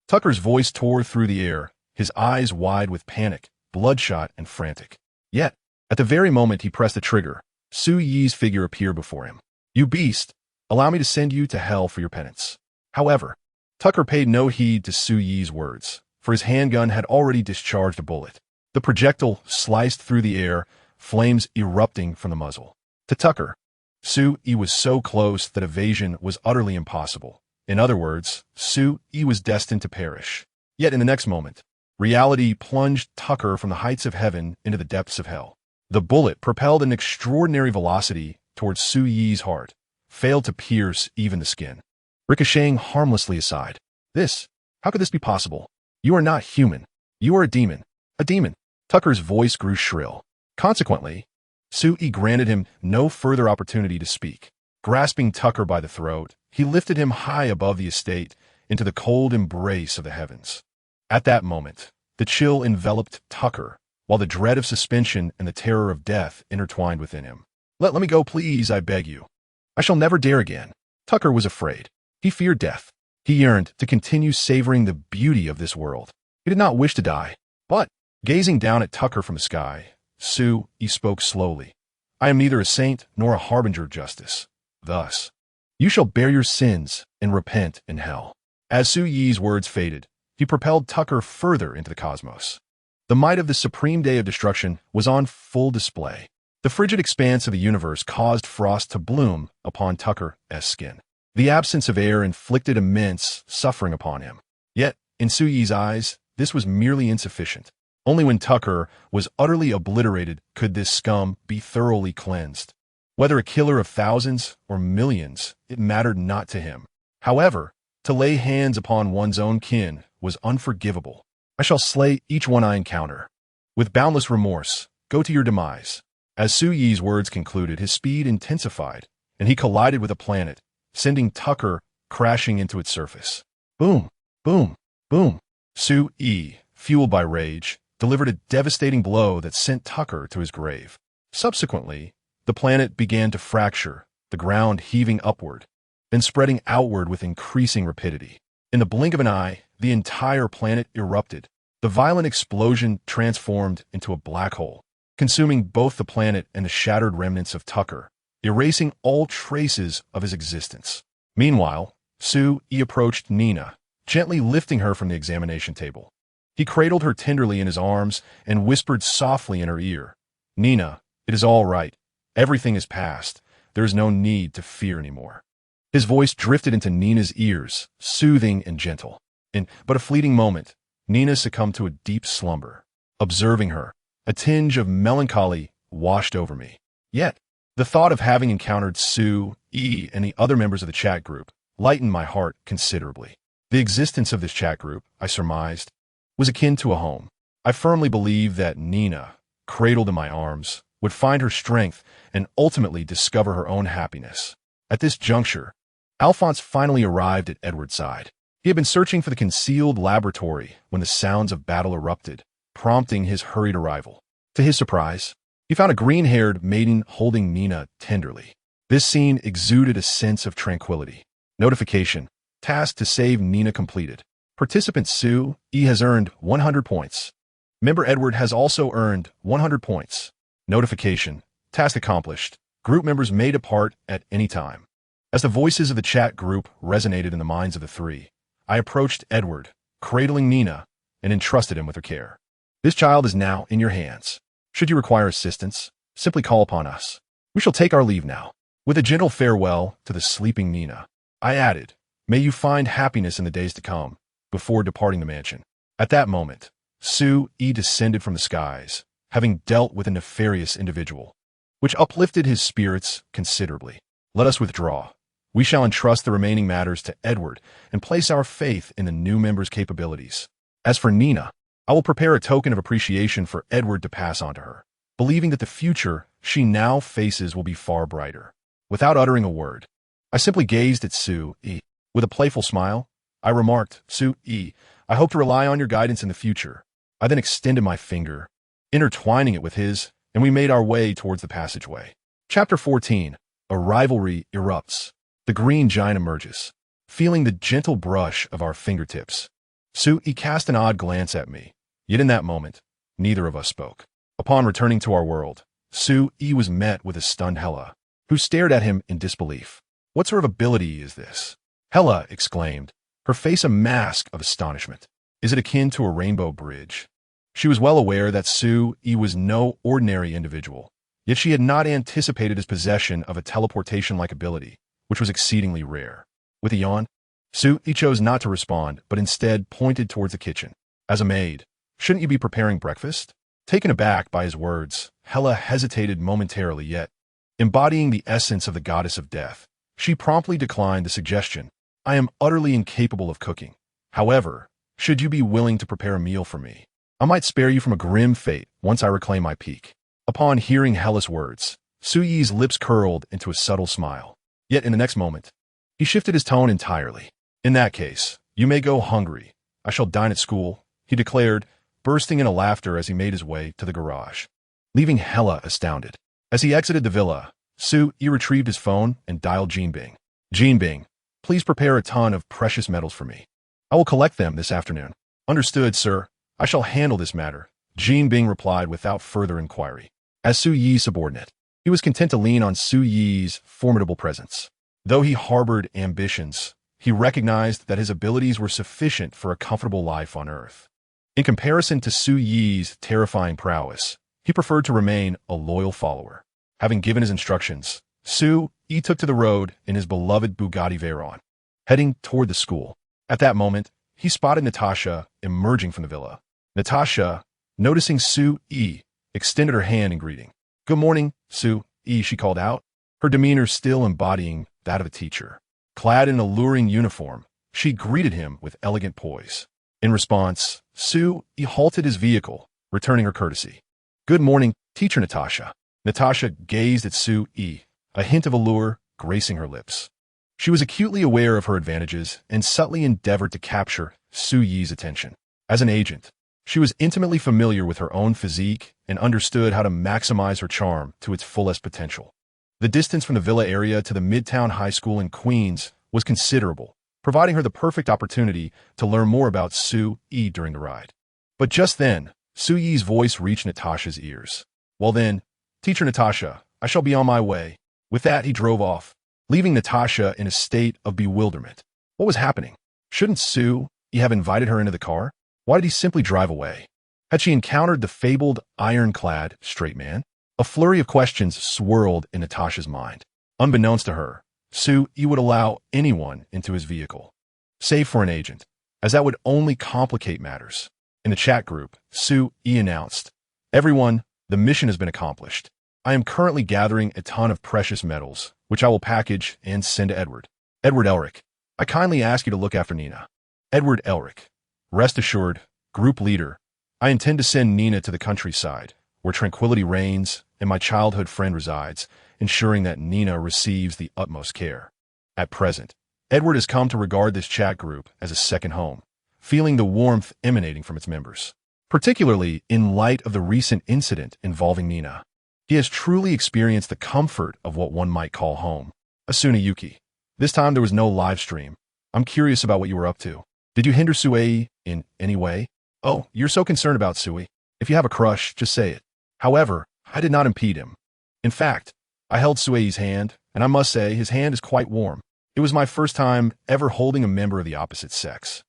Tucker's voice tore through the air, his eyes wide with panic, bloodshot and frantic. Yet, at the very moment he pressed the trigger, Sue-Ye's figure appeared before him. You beast! Allow me to send you to hell for your penance. However, Tucker paid no heed to Sue-Ye's words, for his handgun had already discharged a bullet. The projectile sliced through the air, flames erupting from the muzzle. To Tucker, Sue-E was so close that evasion was utterly impossible. In other words, Sue-E was destined to perish. Yet in the next moment, reality plunged Tucker from the heights of heaven into the depths of hell. The bullet, propelled at an extraordinary velocity towards Sue-Ye's heart, failed to pierce even the skin, ricocheting harmlessly aside. How could this be possible? You are not human. You are a demon. A demon. Tucker's voice grew shrill. Consequently, Sue-E granted him no further opportunity to speak. Grasping Tucker by the throat, he lifted him high above the estate into the cold embrace of the heavens. At that moment, the chill enveloped Tucker, while the dread of suspension and the terror of death intertwined within him. Let me go, please, I beg you. I shall never dare again. Tucker was afraid. He feared death. He yearned to continue savoring the beauty of this world. He did not wish to die. But, gazing down at Tucker from the sky, Sue-E spoke slowly. I am neither a saint nor a harbinger of justice. Thus, you shall bear your sins and repent in hell. As Sue-Ye's words faded, he propelled Tucker further into the cosmos. The might of the supreme day of destruction was on full display. The frigid expanse of the universe caused frost to bloom upon Tucker's skin. The absence of air inflicted immense suffering upon him. Yet, in Sue-Ye's eyes, this was merely insufficient. Only when Tucker was utterly obliterated could this scum be thoroughly cleansed. Whether a killer of thousands or millions, it mattered not to him. However, to lay hands upon one's own kin was unforgivable. I shall slay each one I encounter. With boundless remorse, go to your demise. As Sue-Ye's words concluded, his speed intensified, and he collided with a planet, sending Tucker crashing into its surface. Boom, boom, boom. Sue-E fueled by rage, delivered a devastating blow that sent Tucker to his grave. Subsequently, the planet began to fracture, the ground heaving upward, then spreading outward with increasing rapidity. In the blink of an eye, the entire planet erupted. The violent explosion transformed into a black hole, consuming both the planet and the shattered remnants of Tucker, erasing all traces of his existence. Meanwhile, Sue-E approached Nina, gently lifting her from the examination table. He cradled her tenderly in his arms and whispered softly in her ear, "Nina, it is all right. Everything is past. There is no need to fear anymore." His voice drifted into Nina's ears, soothing and gentle. In but a fleeting moment, Nina succumbed to a deep slumber. Observing her, a tinge of melancholy washed over me. Yet, the thought of having encountered Sue-E and the other members of the chat group lightened my heart considerably. The existence of this chat group, I surmised, was akin to a home. I firmly believed that Nina, cradled in my arms, would find her strength and ultimately discover her own happiness. At this juncture, Alphonse finally arrived at Edward's side. He had been searching for the concealed laboratory when the sounds of battle erupted, prompting his hurried arrival. To his surprise, he found a green-haired maiden holding Nina tenderly. This scene exuded a sense of tranquility. Notification: task to save Nina completed. Participant Sue-E has earned 100 points. Member Edward has also earned 100 points. Notification: task accomplished. Group members may depart at any time. As the voices of the chat group resonated in the minds of the three, I approached Edward, cradling Nina, and entrusted him with her care. This child is now in your hands. Should you require assistance, simply call upon us. We shall take our leave now. With a gentle farewell to the sleeping Nina, I added, "May you find happiness in the days to come," before departing the mansion. At that moment, Sue-E descended from the skies, having dealt with a nefarious individual, which uplifted his spirits considerably. Let us withdraw. We shall entrust the remaining matters to Edward and place our faith in the new member's capabilities. As for Nina, I will prepare a token of appreciation for Edward to pass on to her, believing that the future she now faces will be far brighter. Without uttering a word, I simply gazed at Sue-E. With a playful smile, I remarked, "Sue-E, I hope to rely on your guidance in the future." I then extended my finger, intertwining it with his, and we made our way towards the passageway. Chapter 14. A rivalry erupts. The green giant emerges, feeling the gentle brush of our fingertips. Sue-E cast an odd glance at me, yet in that moment, neither of us spoke. Upon returning to our world, Sue-E was met with a stunned Hella, who stared at him in disbelief. "What sort of ability is this?" Hella exclaimed, her face a mask of astonishment. "Is it akin to a rainbow bridge?" She was well aware that Sue-E was no ordinary individual, yet she had not anticipated his possession of a teleportation-like ability, which was exceedingly rare. With a yawn, Sue-E chose not to respond, but instead pointed towards the kitchen. "As a maid, shouldn't you be preparing breakfast?" Taken aback by his words, Hella hesitated momentarily, yet, embodying the essence of the goddess of death, she promptly declined the suggestion. "I am utterly incapable of cooking. However, should you be willing to prepare a meal for me, I might spare you from a grim fate once I reclaim my peak." Upon hearing Hella's words, Sue-Yi's lips curled into a subtle smile. Yet in the next moment, he shifted his tone entirely. "In that case, you may go hungry. I shall dine at school," he declared, bursting into laughter as he made his way to the garage, leaving Hella astounded. As he exited the villa, Sue-Yi retrieved his phone and dialed Jinbing. "Jinbing, please prepare a ton of precious metals for me. I will collect them this afternoon." "Understood, sir. I shall handle this matter," Jinbing replied without further inquiry. As Sue-Yi's subordinate, he was content to lean on Sue-Yi's formidable presence. Though he harbored ambitions, he recognized that his abilities were sufficient for a comfortable life on Earth. In comparison to Sue-Yi's terrifying prowess, he preferred to remain a loyal follower. Having given his instructions, Sue-Yi took to the road in his beloved Bugatti Veyron, heading toward the school. At that moment, he spotted Natasha emerging from the villa. Natasha, noticing Sue-Yi, extended her hand in greeting. "Good morning, Sue-Yi," she called out, her demeanor still embodying that of a teacher. Clad in an alluring uniform, she greeted him with elegant poise. In response, Sue-Yi halted his vehicle, returning her courtesy. "Good morning, Teacher Natasha." Natasha gazed at Sue-Yi, a hint of allure gracing her lips. She was acutely aware of her advantages and subtly endeavored to capture Sue-Yi's attention. As an agent, She was intimately familiar with her own physique and understood how to maximize her charm to its fullest potential. The distance from the villa area to the Midtown High School in Queens was considerable, providing her the perfect opportunity to learn more about Su-Yi during the ride. But just then, Su-Yi's voice reached Natasha's ears. "Well then, Teacher Natasha, I shall be on my way." With that, he drove off, leaving Natasha in a state of bewilderment. What was happening? Shouldn't Su-Yi have invited her into the car? Why did he simply drive away? Had she encountered the fabled ironclad straight man? A flurry of questions swirled in Natasha's mind. Unbeknownst to her, Su-Yi would allow anyone into his vehicle, save for an agent, as that would only complicate matters. In the chat group, Su-Yi announced, "Everyone, the mission has been accomplished. I am currently gathering a ton of precious metals, which I will package and send to Edward. Edward Elric, I kindly ask you to look after Nina." Edward Elric. Rest assured, group leader, I intend to send Nina to the countryside, where tranquility reigns and my childhood friend resides, ensuring that Nina receives the utmost care. At present, Edward has come to regard this chat group as a second home, feeling the warmth emanating from its members. Particularly in light of the recent incident involving Nina, he has truly experienced the comfort of what one might call home. Asuna Yuki. This time there was no live stream. I'm curious about what you were up to. Did you hinder Sui in any way? Oh, you're so concerned about Sui. If you have a crush, just say it. However, I did not impede him. In fact, I held Sui's hand, and I must say his hand is quite warm. It was my first time ever holding a member of the opposite sex.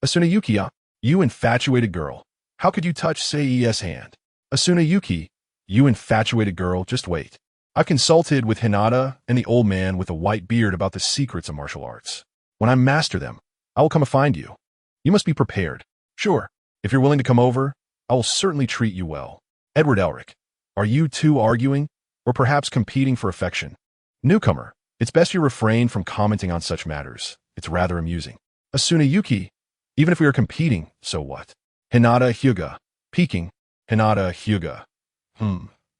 Asuna Yuki, you infatuated girl. How could you touch Sei's hand? Asuna Yuki, you infatuated girl, just wait. I've consulted with Hinata and the old man with a white beard about the secrets of martial arts. When I master them, I will come and find you. You must be prepared. Sure, if you're willing to come over, I will certainly treat you well. Edward Elric, are you two arguing, or perhaps competing for affection? Newcomer, it's best you refrain from commenting on such matters. It's rather amusing. Asuna Yuki, even if we are competing, so what? Hinata Hyuga, peeking. Hinata Hyuga.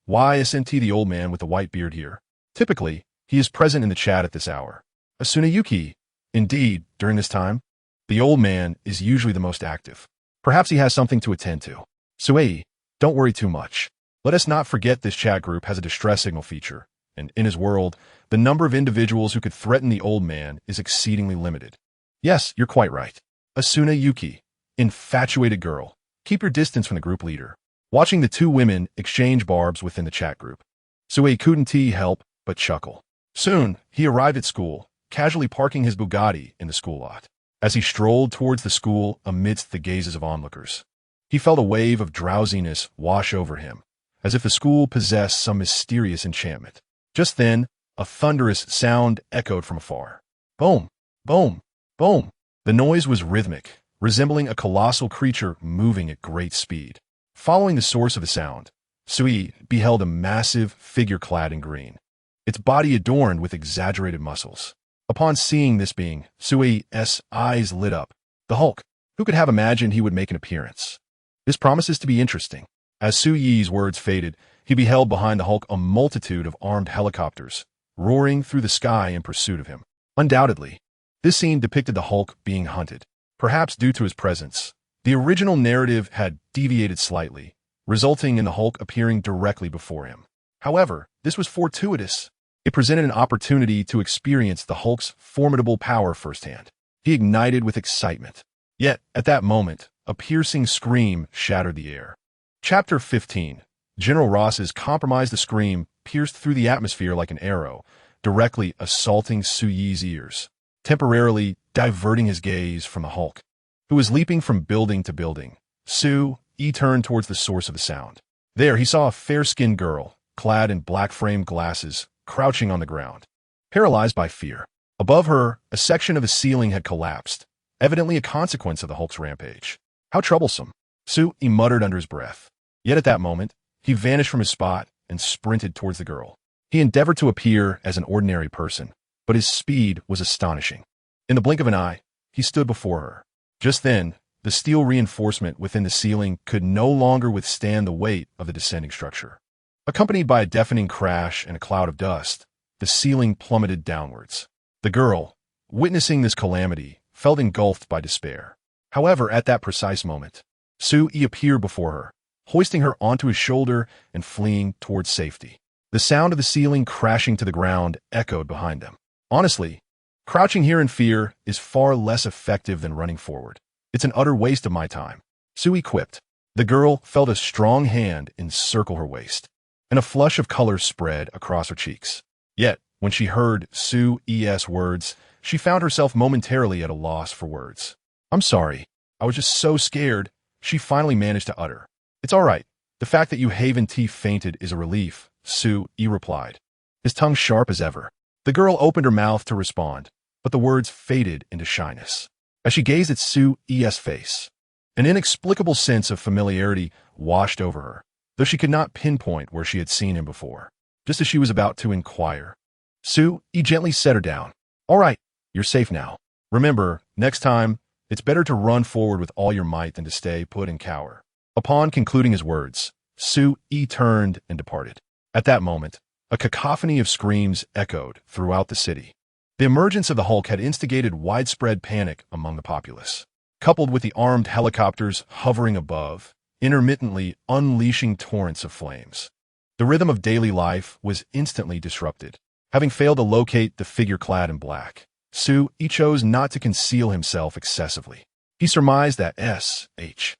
Why isn't he the old man with the white beard here? Typically, he is present in the chat at this hour. Asuna Yuki, indeed, during this time, the old man is usually the most active. Perhaps he has something to attend to. Sui, don't worry too much. Let us not forget this chat group has a distress signal feature, and in his world, the number of individuals who could threaten the old man is exceedingly limited. Yes, you're quite right. Asuna Yuki, infatuated girl, keep your distance from the group leader. Watching the two women exchange barbs within the chat group, Sui couldn't help but chuckle. Soon, he arrived at school, casually parking his Bugatti in the school lot. As he strolled towards the school amidst the gazes of onlookers, he felt a wave of drowsiness wash over him, as if the school possessed some mysterious enchantment. Just then, a thunderous sound echoed from afar. Boom, boom, boom. The noise was rhythmic, resembling a colossal creature moving at great speed. Following the source of the sound, Sui beheld a massive figure clad in green, its body adorned with exaggerated muscles. Upon seeing this being, Sui's eyes lit up. The Hulk. Who could have imagined he would make an appearance? This promises to be interesting. As Su-Yi's words faded, he beheld behind the Hulk a multitude of armed helicopters, roaring through the sky in pursuit of him. Undoubtedly, this scene depicted the Hulk being hunted. Perhaps due to his presence, the original narrative had deviated slightly, resulting in the Hulk appearing directly before him. However, this was fortuitous. It presented an opportunity to experience the Hulk's formidable power firsthand. He ignited with excitement. Yet, at that moment, a piercing scream shattered the air. Chapter 15. General Ross's compromised scream pierced through the atmosphere like an arrow, directly assaulting Su-Yi's ears, temporarily diverting his gaze from the Hulk, who was leaping from building to building. Su-Yi turned towards the source of the sound. There he saw a fair-skinned girl, clad in black-framed glasses, crouching on the ground, paralyzed by fear. Above her, a section of the ceiling had collapsed, evidently a consequence of the Hulk's rampage. How troublesome, Su-Yi muttered under his breath. Yet at that moment, he vanished from his spot and sprinted towards the girl. He endeavored to appear as an ordinary person, but his speed was astonishing. In the blink of an eye, he stood before her. Just then, the steel reinforcement within the ceiling could no longer withstand the weight of the descending structure. Accompanied by a deafening crash and a cloud of dust, the ceiling plummeted downwards. The girl, witnessing this calamity, felt engulfed by despair. However, at that precise moment, Sue-E appeared before her, hoisting her onto his shoulder and fleeing towards safety. The sound of the ceiling crashing to the ground echoed behind them. Honestly, crouching here in fear is far less effective than running forward. It's an utter waste of my time, Sue-E quipped. The girl felt a strong hand encircle her waist, and a flush of color spread across her cheeks. Yet, when she heard Sue-E's words, she found herself momentarily at a loss for words. "I'm sorry. I was just so scared," she finally managed to utter. "It's all right. The fact that you Haven T fainted is a relief," Sue-E replied, his tongue sharp as ever. The girl opened her mouth to respond, but the words faded into shyness. As she gazed at Sue-E's face, an inexplicable sense of familiarity washed over her, though she could not pinpoint where she had seen him before. Just as she was about to inquire, Sue-E gently set her down. "All right, you're safe now. Remember, next time, it's better to run forward with all your might than to stay put and cower." Upon concluding his words, Sue-E turned and departed. At that moment, a cacophony of screams echoed throughout the city. The emergence of the Hulk had instigated widespread panic among the populace, coupled with the armed helicopters hovering above, intermittently unleashing torrents of flames. The rhythm of daily life was instantly disrupted. Having failed to locate the figure clad in black, Sue-E chose not to conceal himself excessively. He surmised that S.H.I.L.D.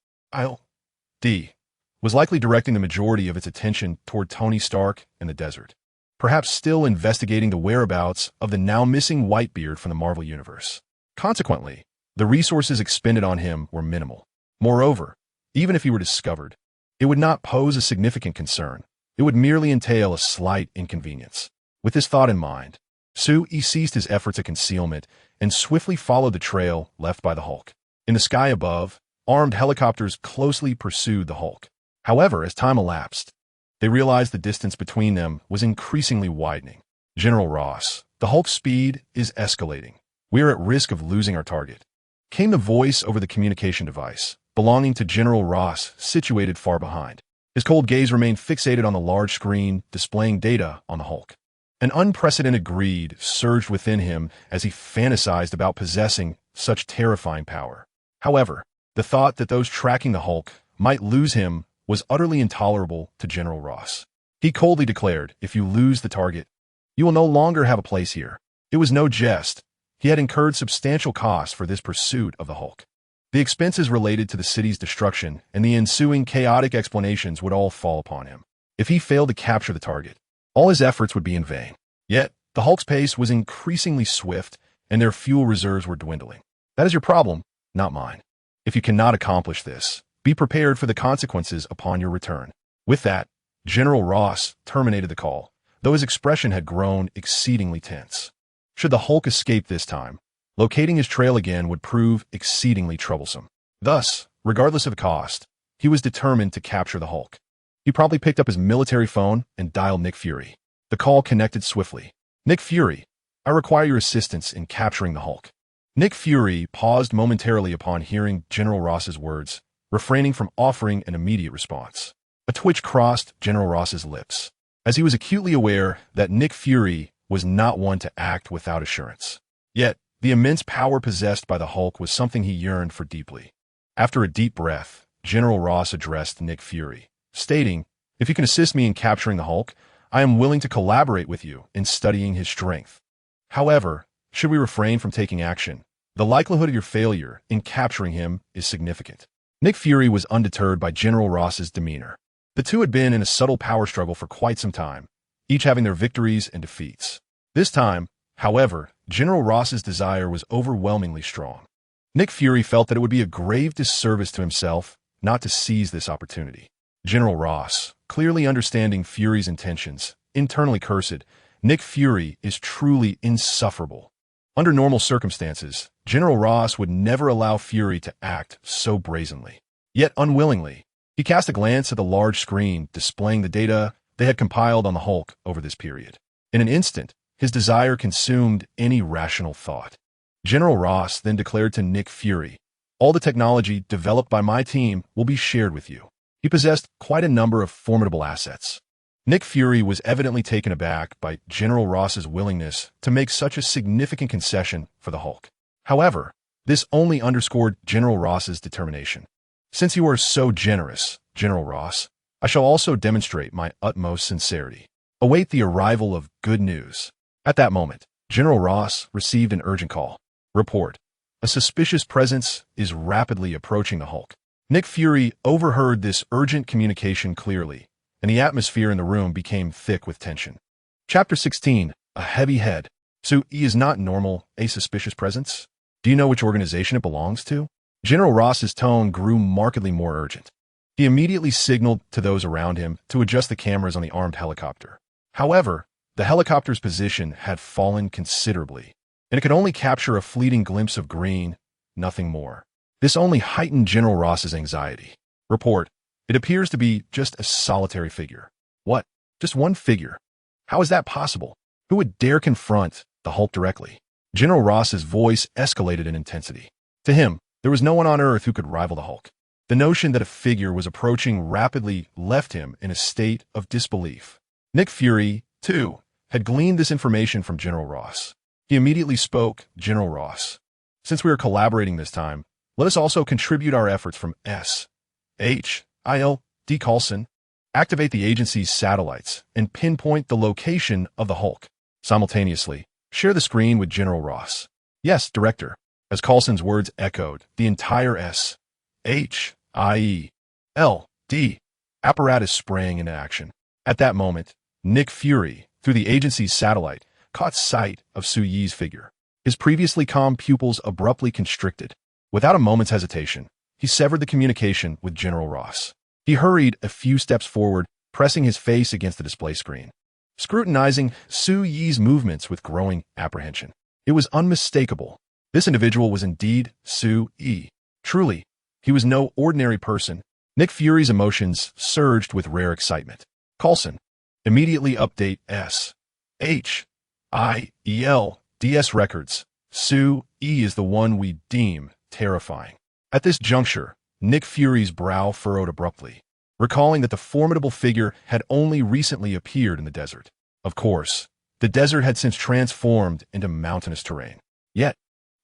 was likely directing the majority of its attention toward Tony Stark and the desert, perhaps still investigating the whereabouts of the now-missing Whitebeard from the Marvel Universe. Consequently, the resources expended on him were minimal. Moreover, even if he were discovered, it would not pose a significant concern. It would merely entail a slight inconvenience. With this thought in mind, Sue-E ceased his efforts at concealment and swiftly followed the trail left by the Hulk. In the sky above, armed helicopters closely pursued the Hulk. However, as time elapsed, they realized the distance between them was increasingly widening. "General Ross, the Hulk's speed is escalating. We are at risk of losing our target," came the voice over the communication device, belonging to General Ross, situated far behind. His cold gaze remained fixated on the large screen displaying data on the Hulk. An unprecedented greed surged within him as he fantasized about possessing such terrifying power. However, the thought that those tracking the Hulk might lose him was utterly intolerable to General Ross. He coldly declared, "If you lose the target, you will no longer have a place here." It was no jest. He had incurred substantial costs for this pursuit of the Hulk. The expenses related to the city's destruction and the ensuing chaotic explanations would all fall upon him. If he failed to capture the target, all his efforts would be in vain. Yet, the Hulk's pace was increasingly swift, and their fuel reserves were dwindling. That is your problem, not mine. If you cannot accomplish this, be prepared for the consequences upon your return. With that, General Ross terminated the call, though his expression had grown exceedingly tense. Should the Hulk escape this time, locating his trail again would prove exceedingly troublesome. Thus, regardless of the cost, he was determined to capture the Hulk. He promptly picked up his military phone and dialed Nick Fury. The call connected swiftly. "Nick Fury, I require your assistance in capturing the Hulk." Nick Fury paused momentarily upon hearing General Ross's words, refraining from offering an immediate response. A twitch crossed General Ross's lips, as he was acutely aware that Nick Fury was not one to act without assurance. Yet, the immense power possessed by the Hulk was something he yearned for deeply. After a deep breath, General Ross addressed Nick Fury, stating, "If you can assist me in capturing the Hulk, I am willing to collaborate with you in studying his strength. However, should we refrain from taking action, the likelihood of your failure in capturing him is significant." Nick Fury was undeterred by General Ross's demeanor. The two had been in a subtle power struggle for quite some time, each having their victories and defeats. This time, however, General Ross's desire was overwhelmingly strong. Nick Fury felt that it would be a grave disservice to himself not to seize this opportunity. General Ross, clearly understanding Fury's intentions, internally cursed, "Nick Fury is truly insufferable." Under normal circumstances, General Ross would never allow Fury to act so brazenly. Yet unwillingly, he cast a glance at the large screen displaying the data they had compiled on the Hulk over this period. In an instant, his desire consumed any rational thought. General Ross then declared to Nick Fury, "All the technology developed by my team will be shared with you." He possessed quite a number of formidable assets. Nick Fury was evidently taken aback by General Ross's willingness to make such a significant concession for the Hulk. However, this only underscored General Ross's determination. Since you are so generous, General Ross, I shall also demonstrate my utmost sincerity. Await the arrival of good news. At that moment, General Ross received an urgent call. Report. A suspicious presence is rapidly approaching the Hulk. Nick Fury overheard this urgent communication clearly, and the atmosphere in the room became thick with tension. Chapter 16. A heavy head. So he is not normal, a suspicious presence? Do you know which organization it belongs to? General Ross's tone grew markedly more urgent. He immediately signaled to those around him to adjust the cameras on the armed helicopter. However, the helicopter's position had fallen considerably, and it could only capture a fleeting glimpse of green, nothing more. This only heightened General Ross's anxiety. Report. It appears to be just a solitary figure. What? Just one figure? How is that possible? Who would dare confront the Hulk directly? General Ross's voice escalated in intensity. To him, there was no one on Earth who could rival the Hulk. The notion that a figure was approaching rapidly left him in a state of disbelief. Nick Fury, too, had gleaned this information from General Ross. He immediately spoke. General Ross, since we are collaborating this time, let us also contribute our efforts from S.H.I.L.D. Coulson. Activate the agency's satellites and pinpoint the location of the Hulk. Simultaneously, share the screen with General Ross. Yes, Director. As Coulson's words echoed, the entire S.H.I.E.L.D. apparatus sprang into action. At that moment, Nick Fury, through the agency's satellite, caught sight of Su Yi's figure. His previously calm pupils abruptly constricted. Without a moment's hesitation, he severed the communication with General Ross. He hurried a few steps forward, pressing his face against the display screen, scrutinizing Su Yi's movements with growing apprehension. It was unmistakable. This individual was indeed Su Yi. Truly, he was no ordinary person. Nick Fury's emotions surged with rare excitement. Coulson, immediately update S.H.I.E.L.D.S. records. Su Yi is the one we deem terrifying. At this juncture, Nick Fury's brow furrowed abruptly, recalling that the formidable figure had only recently appeared in the desert. Of course, the desert had since transformed into mountainous terrain. Yet,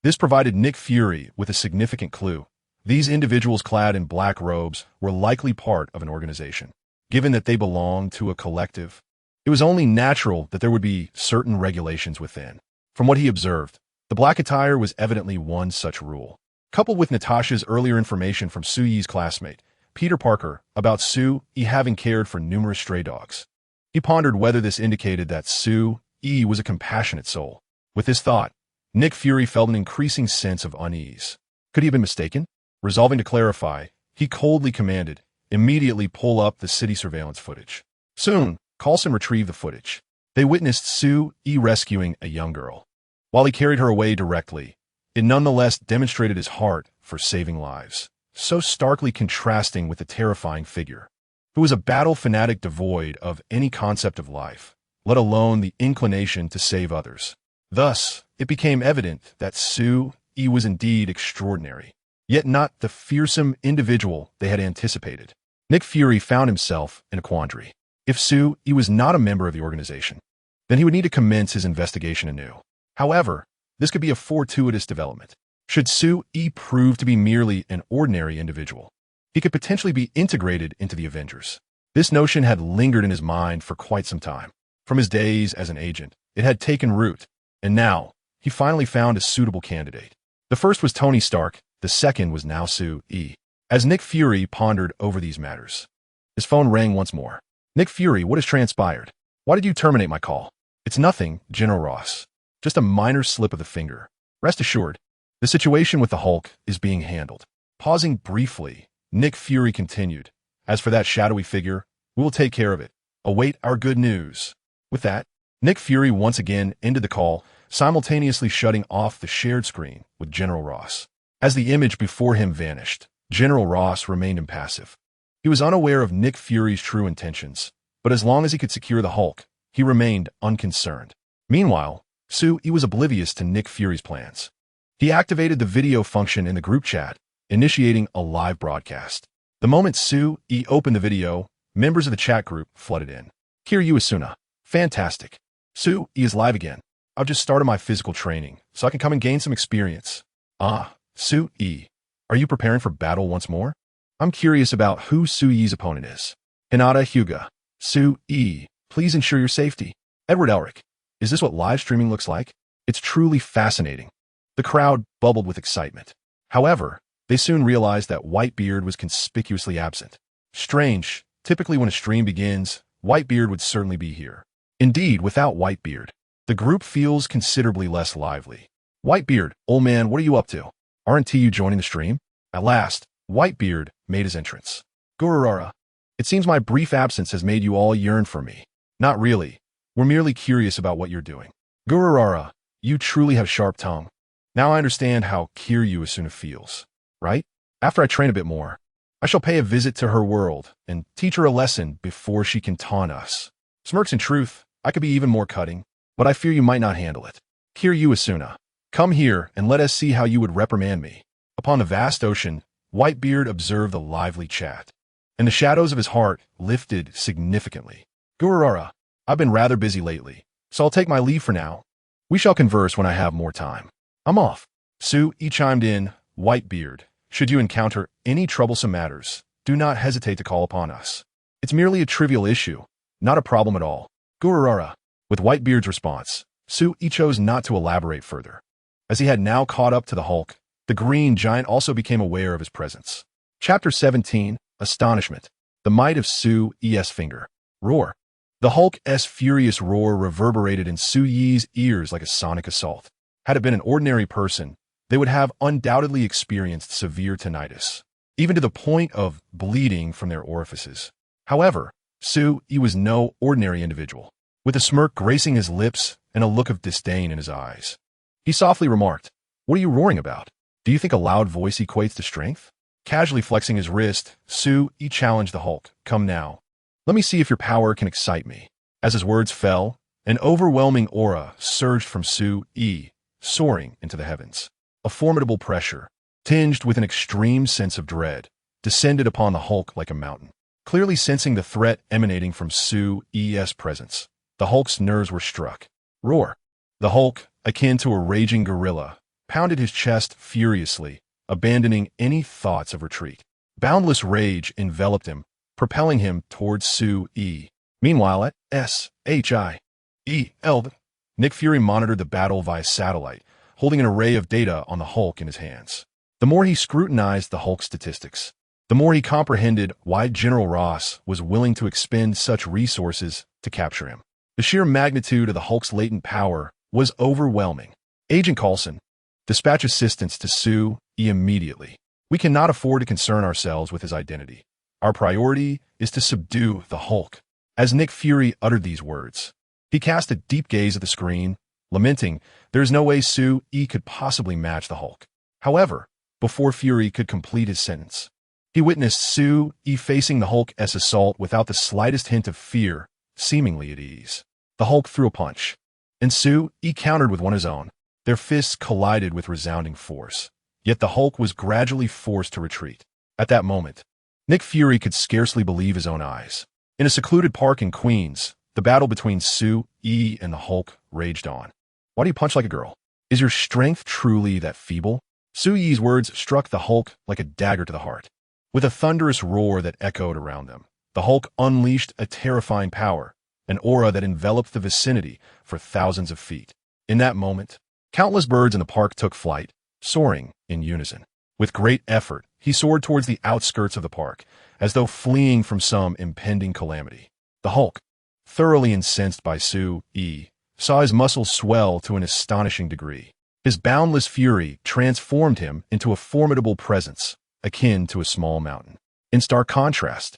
this provided Nick Fury with a significant clue. These individuals clad in black robes were likely part of an organization. Given that they belonged to a collective, it was only natural that there would be certain regulations within. From what he observed, the black attire was evidently one such rule. Coupled with Natasha's earlier information from Su Yi's classmate, Peter Parker, about Su Yi having cared for numerous stray dogs, he pondered whether this indicated that Su Yi was a compassionate soul. With this thought, Nick Fury felt an increasing sense of unease. Could he have been mistaken? Resolving to clarify, he coldly commanded, immediately pull up the city surveillance footage. Soon, Coulson retrieved the footage. They witnessed Su Yi rescuing a young girl. While he carried her away directly, it nonetheless demonstrated his heart for saving lives, so starkly contrasting with the terrifying figure, who was a battle fanatic devoid of any concept of life, let alone the inclination to save others. Thus, it became evident that Su Yi was indeed extraordinary, yet not the fearsome individual they had anticipated. Nick Fury found himself in a quandary. If Su Yi was not a member of the organization, then he would need to commence his investigation anew. However, this could be a fortuitous development. Should Su Yi prove to be merely an ordinary individual, he could potentially be integrated into the Avengers. This notion had lingered in his mind for quite some time. From his days as an agent, it had taken root, and now he finally found a suitable candidate. The first was Tony Stark, the second was now Su Yi. As Nick Fury pondered over these matters, his phone rang once more. Nick Fury, what has transpired? Why did you terminate my call? It's nothing, General Ross. Just a minor slip of the finger. Rest assured, the situation with the Hulk is being handled. Pausing briefly, Nick Fury continued. As for that shadowy figure, we will take care of it. Await our good news. With that, Nick Fury once again ended the call, simultaneously shutting off the shared screen with General Ross. As the image before him vanished, General Ross remained impassive. He was unaware of Nick Fury's true intentions, but as long as he could secure the Hulk, he remained unconcerned. Meanwhile, Su Yi was oblivious to Nick Fury's plans. He activated the video function in the group chat, initiating a live broadcast. The moment Su Yi opened the video, members of the chat group flooded in. Hear you, Asuna. Fantastic. Su Yi is live again. I've just started my physical training, so I can come and gain some experience. Ah, Su Yi. Are you preparing for battle once more? I'm curious about who Su Yi's opponent is. Hinata Hyuga. Su Yi, please ensure your safety. Edward Elric. Is this what live streaming looks like? It's truly fascinating. The crowd bubbled with excitement. However, they soon realized that Whitebeard was conspicuously absent. Strange, typically when a stream begins, Whitebeard would certainly be here. Indeed, without Whitebeard, the group feels considerably less lively. Whitebeard, old man, what are you up to? Aren't you joining the stream? At last, Whitebeard made his entrance. Gurararara, it seems my brief absence has made you all yearn for me. Not really. We're merely curious about what you're doing. Gurararara, you truly have sharp tongue. Now I understand how Kiryu Asuna feels, right? After I train a bit more, I shall pay a visit to her world and teach her a lesson before she can taunt us. Smirks, in truth, I could be even more cutting, but I fear you might not handle it. Kiryu Asuna, come here and let us see how you would reprimand me. Upon the vast ocean, Whitebeard observed the lively chat, and the shadows of his heart lifted significantly. Gurararara, I've been rather busy lately, so I'll take my leave for now. We shall converse when I have more time. I'm off. Su Yi chimed in, Whitebeard, should you encounter any troublesome matters, do not hesitate to call upon us. It's merely a trivial issue, not a problem at all. Gurararara, with Whitebeard's response, Su Yi chose not to elaborate further. As he had now caught up to the Hulk, the green giant also became aware of his presence. Chapter 17, Astonishment. The might of Su Yi's finger. Roar. The Hulk's furious roar reverberated in Su Yi's ears like a sonic assault. Had it been an ordinary person, they would have undoubtedly experienced severe tinnitus, even to the point of bleeding from their orifices. However, Su Yi was no ordinary individual. With a smirk gracing his lips and a look of disdain in his eyes, he softly remarked, "What are you roaring about? Do you think a loud voice equates to strength?" Casually flexing his wrist, Su Yi challenged the Hulk, "Come now. Let me see if your power can excite me." As his words fell, an overwhelming aura surged from Su Yi, soaring into the heavens. A formidable pressure, tinged with an extreme sense of dread, descended upon the Hulk like a mountain. Clearly sensing the threat emanating from Su Yi's presence, the Hulk's nerves were struck. Roar. The Hulk, akin to a raging gorilla, pounded his chest furiously, abandoning any thoughts of retreat. Boundless rage enveloped him, propelling him towards Su Yi. Meanwhile at S.H.I.E.L. Nick Fury monitored the battle via satellite, holding an array of data on the Hulk in his hands. The more he scrutinized the Hulk's statistics, the more he comprehended why General Ross was willing to expend such resources to capture him. The sheer magnitude of the Hulk's latent power was overwhelming. Agent Coulson, dispatch assistance to Su Yi immediately. We cannot afford to concern ourselves with his identity. Our priority is to subdue the Hulk. As Nick Fury uttered these words, he cast a deep gaze at the screen, lamenting there is no way Su Yi could possibly match the Hulk. However, before Fury could complete his sentence, he witnessed Su Yi facing the Hulk's assault without the slightest hint of fear, seemingly at ease. The Hulk threw a punch, and Su Yi countered with one of his own. Their fists collided with resounding force, yet the Hulk was gradually forced to retreat. At that moment, Nick Fury could scarcely believe his own eyes. In a secluded park in Queens, the battle between Su Yi and the Hulk raged on. Why do you punch like a girl? Is your strength truly that feeble? Su Yi's words struck the Hulk like a dagger to the heart. With a thunderous roar that echoed around them, the Hulk unleashed a terrifying power, an aura that enveloped the vicinity for thousands of feet. In that moment, countless birds in the park took flight, soaring in unison. With great effort, he soared towards the outskirts of the park, as though fleeing from some impending calamity. The Hulk, thoroughly incensed by Su Yi, saw his muscles swell to an astonishing degree. His boundless fury transformed him into a formidable presence, akin to a small mountain. In stark contrast,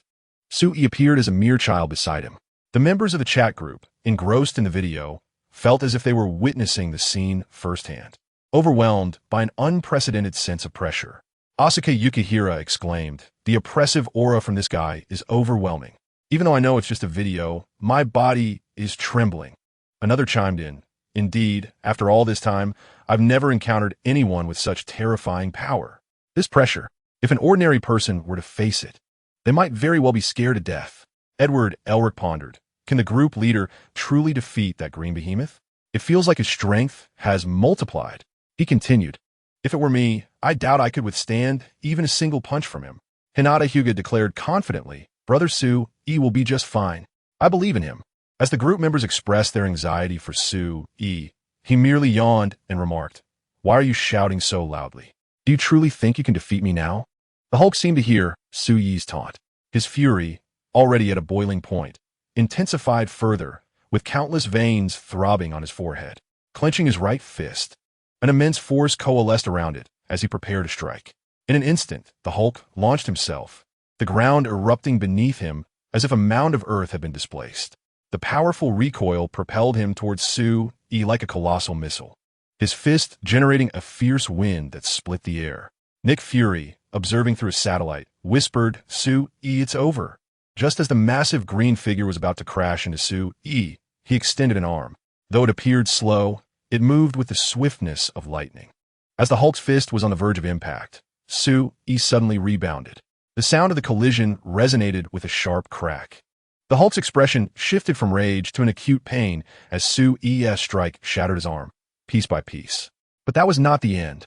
Su Yi appeared as a mere child beside him. The members of the chat group, engrossed in the video, felt as if they were witnessing the scene firsthand. Overwhelmed by an unprecedented sense of pressure, Asuka Yukihira exclaimed, "The oppressive aura from this guy is overwhelming. Even though I know it's just a video, my body is trembling." Another chimed in, "Indeed, after all this time, I've never encountered anyone with such terrifying power. This pressure, if an ordinary person were to face it, they might very well be scared to death." Edward Elric pondered, "Can the group leader truly defeat that green behemoth? It feels like his strength has multiplied." He continued, "If it were me, I doubt I could withstand even a single punch from him." Hinata Hyuga declared confidently, Brother Su-e will be just fine. I believe in him. As the group members expressed their anxiety for Su-e, he merely yawned and remarked, Why are you shouting so loudly? Do you truly think you can defeat me now? The Hulk seemed to hear Su-ye's taunt. His fury, already at a boiling point, intensified further, with countless veins throbbing on his forehead. Clenching his right fist, an immense force coalesced around it as he prepared to strike. In an instant, the Hulk launched himself, the ground erupting beneath him as if a mound of earth had been displaced. The powerful recoil propelled him towards Su-e like a colossal missile, his fist generating a fierce wind that split the air. Nick Fury, observing through a satellite, whispered, Su-e, it's over. Just as the massive green figure was about to crash into Su-e, he extended an arm. Though it appeared slow, it moved with the swiftness of lightning. As the Hulk's fist was on the verge of impact, Su-e suddenly rebounded. The sound of the collision resonated with a sharp crack. The Hulk's expression shifted from rage to an acute pain as Su-e's strike shattered his arm, piece by piece. But that was not the end.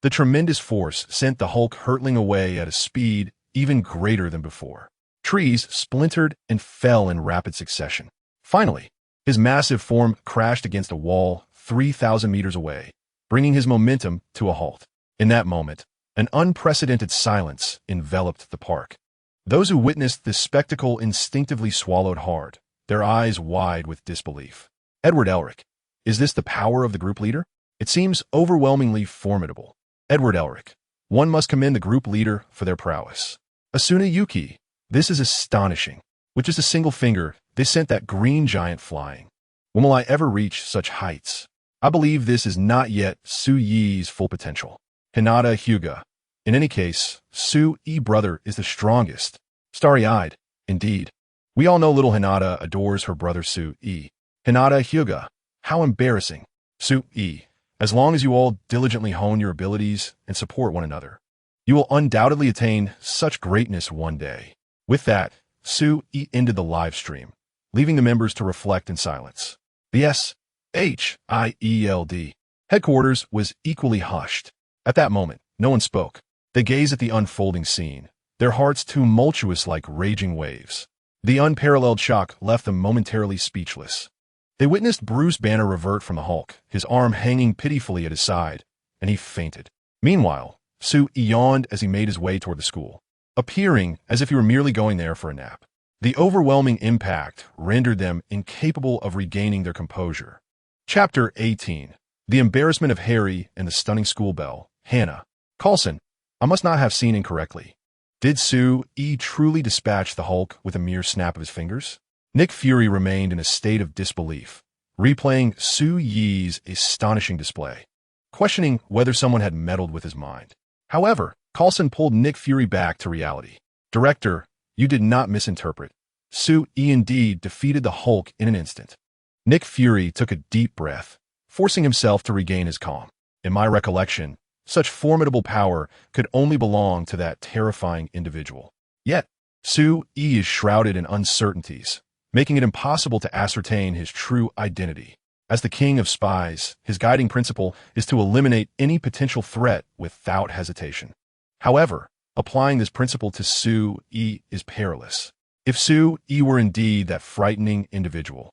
The tremendous force sent the Hulk hurtling away at a speed even greater than before. Trees splintered and fell in rapid succession. Finally, his massive form crashed against a wall 3,000 meters away, bringing his momentum to a halt. In that moment, an unprecedented silence enveloped the park. Those who witnessed this spectacle instinctively swallowed hard, their eyes wide with disbelief. Edward Elric, is this the power of the group leader? It seems overwhelmingly formidable. Edward Elric, one must commend the group leader for their prowess. Asuna Yuki, this is astonishing. With just a single finger, they sent that green giant flying. When will I ever reach such heights? I believe this is not yet Su-ye's full potential. Hinata Hyuga. In any case, Su-e brother is the strongest. Starry-eyed, indeed. We all know little Hinata adores her brother Su-e. Hinata Hyuga. How embarrassing. Su-e. As long as you all diligently hone your abilities and support one another, you will undoubtedly attain such greatness one day. With that, Su-e ended the live stream, leaving the members to reflect in silence. The SHIELD headquarters was equally hushed. At that moment, no one spoke. They gazed at the unfolding scene, their hearts tumultuous like raging waves. The unparalleled shock left them momentarily speechless. They witnessed Bruce Banner revert from the Hulk, his arm hanging pitifully at his side, and he fainted. Meanwhile, Su-e yawned as he made his way toward the school, appearing as if he were merely going there for a nap. The overwhelming impact rendered them incapable of regaining their composure. Chapter 18. The Embarrassment of Harry and the Stunning School Bell. Hannah. Coulson, I must not have seen incorrectly. Did Su-e truly dispatch the Hulk with a mere snap of his fingers? Nick Fury remained in a state of disbelief, replaying Su-ye's astonishing display, questioning whether someone had meddled with his mind. However, Coulson pulled Nick Fury back to reality. Director, you did not misinterpret. Su-e indeed defeated the Hulk in an instant. Nick Fury took a deep breath, forcing himself to regain his calm. In my recollection, such formidable power could only belong to that terrifying individual. Yet, Su-e is shrouded in uncertainties, making it impossible to ascertain his true identity. As the king of spies, his guiding principle is to eliminate any potential threat without hesitation. However, applying this principle to Su-e is perilous. If Su-e were indeed that frightening individual,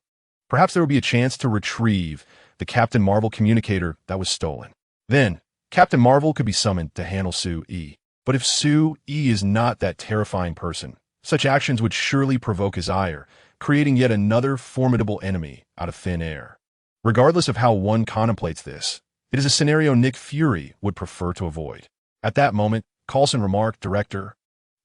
perhaps there would be a chance to retrieve the Captain Marvel communicator that was stolen. Then, Captain Marvel could be summoned to handle Su-e. But if Su-e is not that terrifying person, such actions would surely provoke his ire, creating yet another formidable enemy out of thin air. Regardless of how one contemplates this, it is a scenario Nick Fury would prefer to avoid. At that moment, Coulson remarked, Director,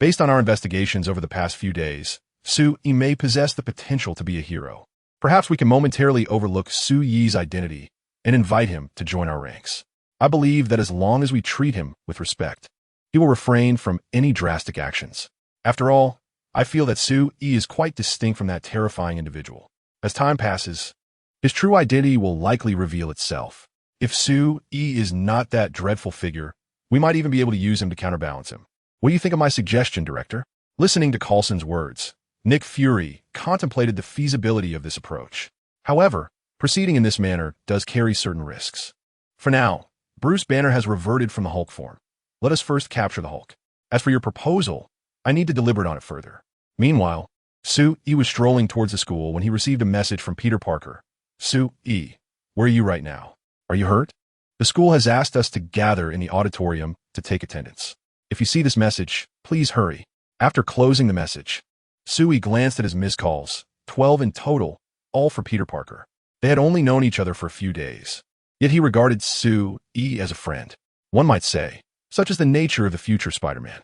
based on our investigations over the past few days, Su-e may possess the potential to be a hero. Perhaps we can momentarily overlook Su-ye's identity and invite him to join our ranks. I believe that as long as we treat him with respect, he will refrain from any drastic actions. After all, I feel that Su-e is quite distinct from that terrifying individual. As time passes, his true identity will likely reveal itself. If Su-e is not that dreadful figure, we might even be able to use him to counterbalance him. What do you think of my suggestion, Director? Listening to Coulson's words, Nick Fury contemplated the feasibility of this approach. However, proceeding in this manner does carry certain risks. For now, Bruce Banner has reverted from the Hulk form. Let us first capture the Hulk. As for your proposal, I need to deliberate on it further. Meanwhile, Sue-E was strolling towards the school when he received a message from Peter Parker. Sue-E, where are you right now? Are you hurt? The school has asked us to gather in the auditorium to take attendance. If you see this message, please hurry. After closing the message, Sue-E glanced at his missed calls, 12 in total, all for Peter Parker. They had only known each other for a few days. Yet he regarded Sue-E as a friend. One might say, such is the nature of the future Spider-Man.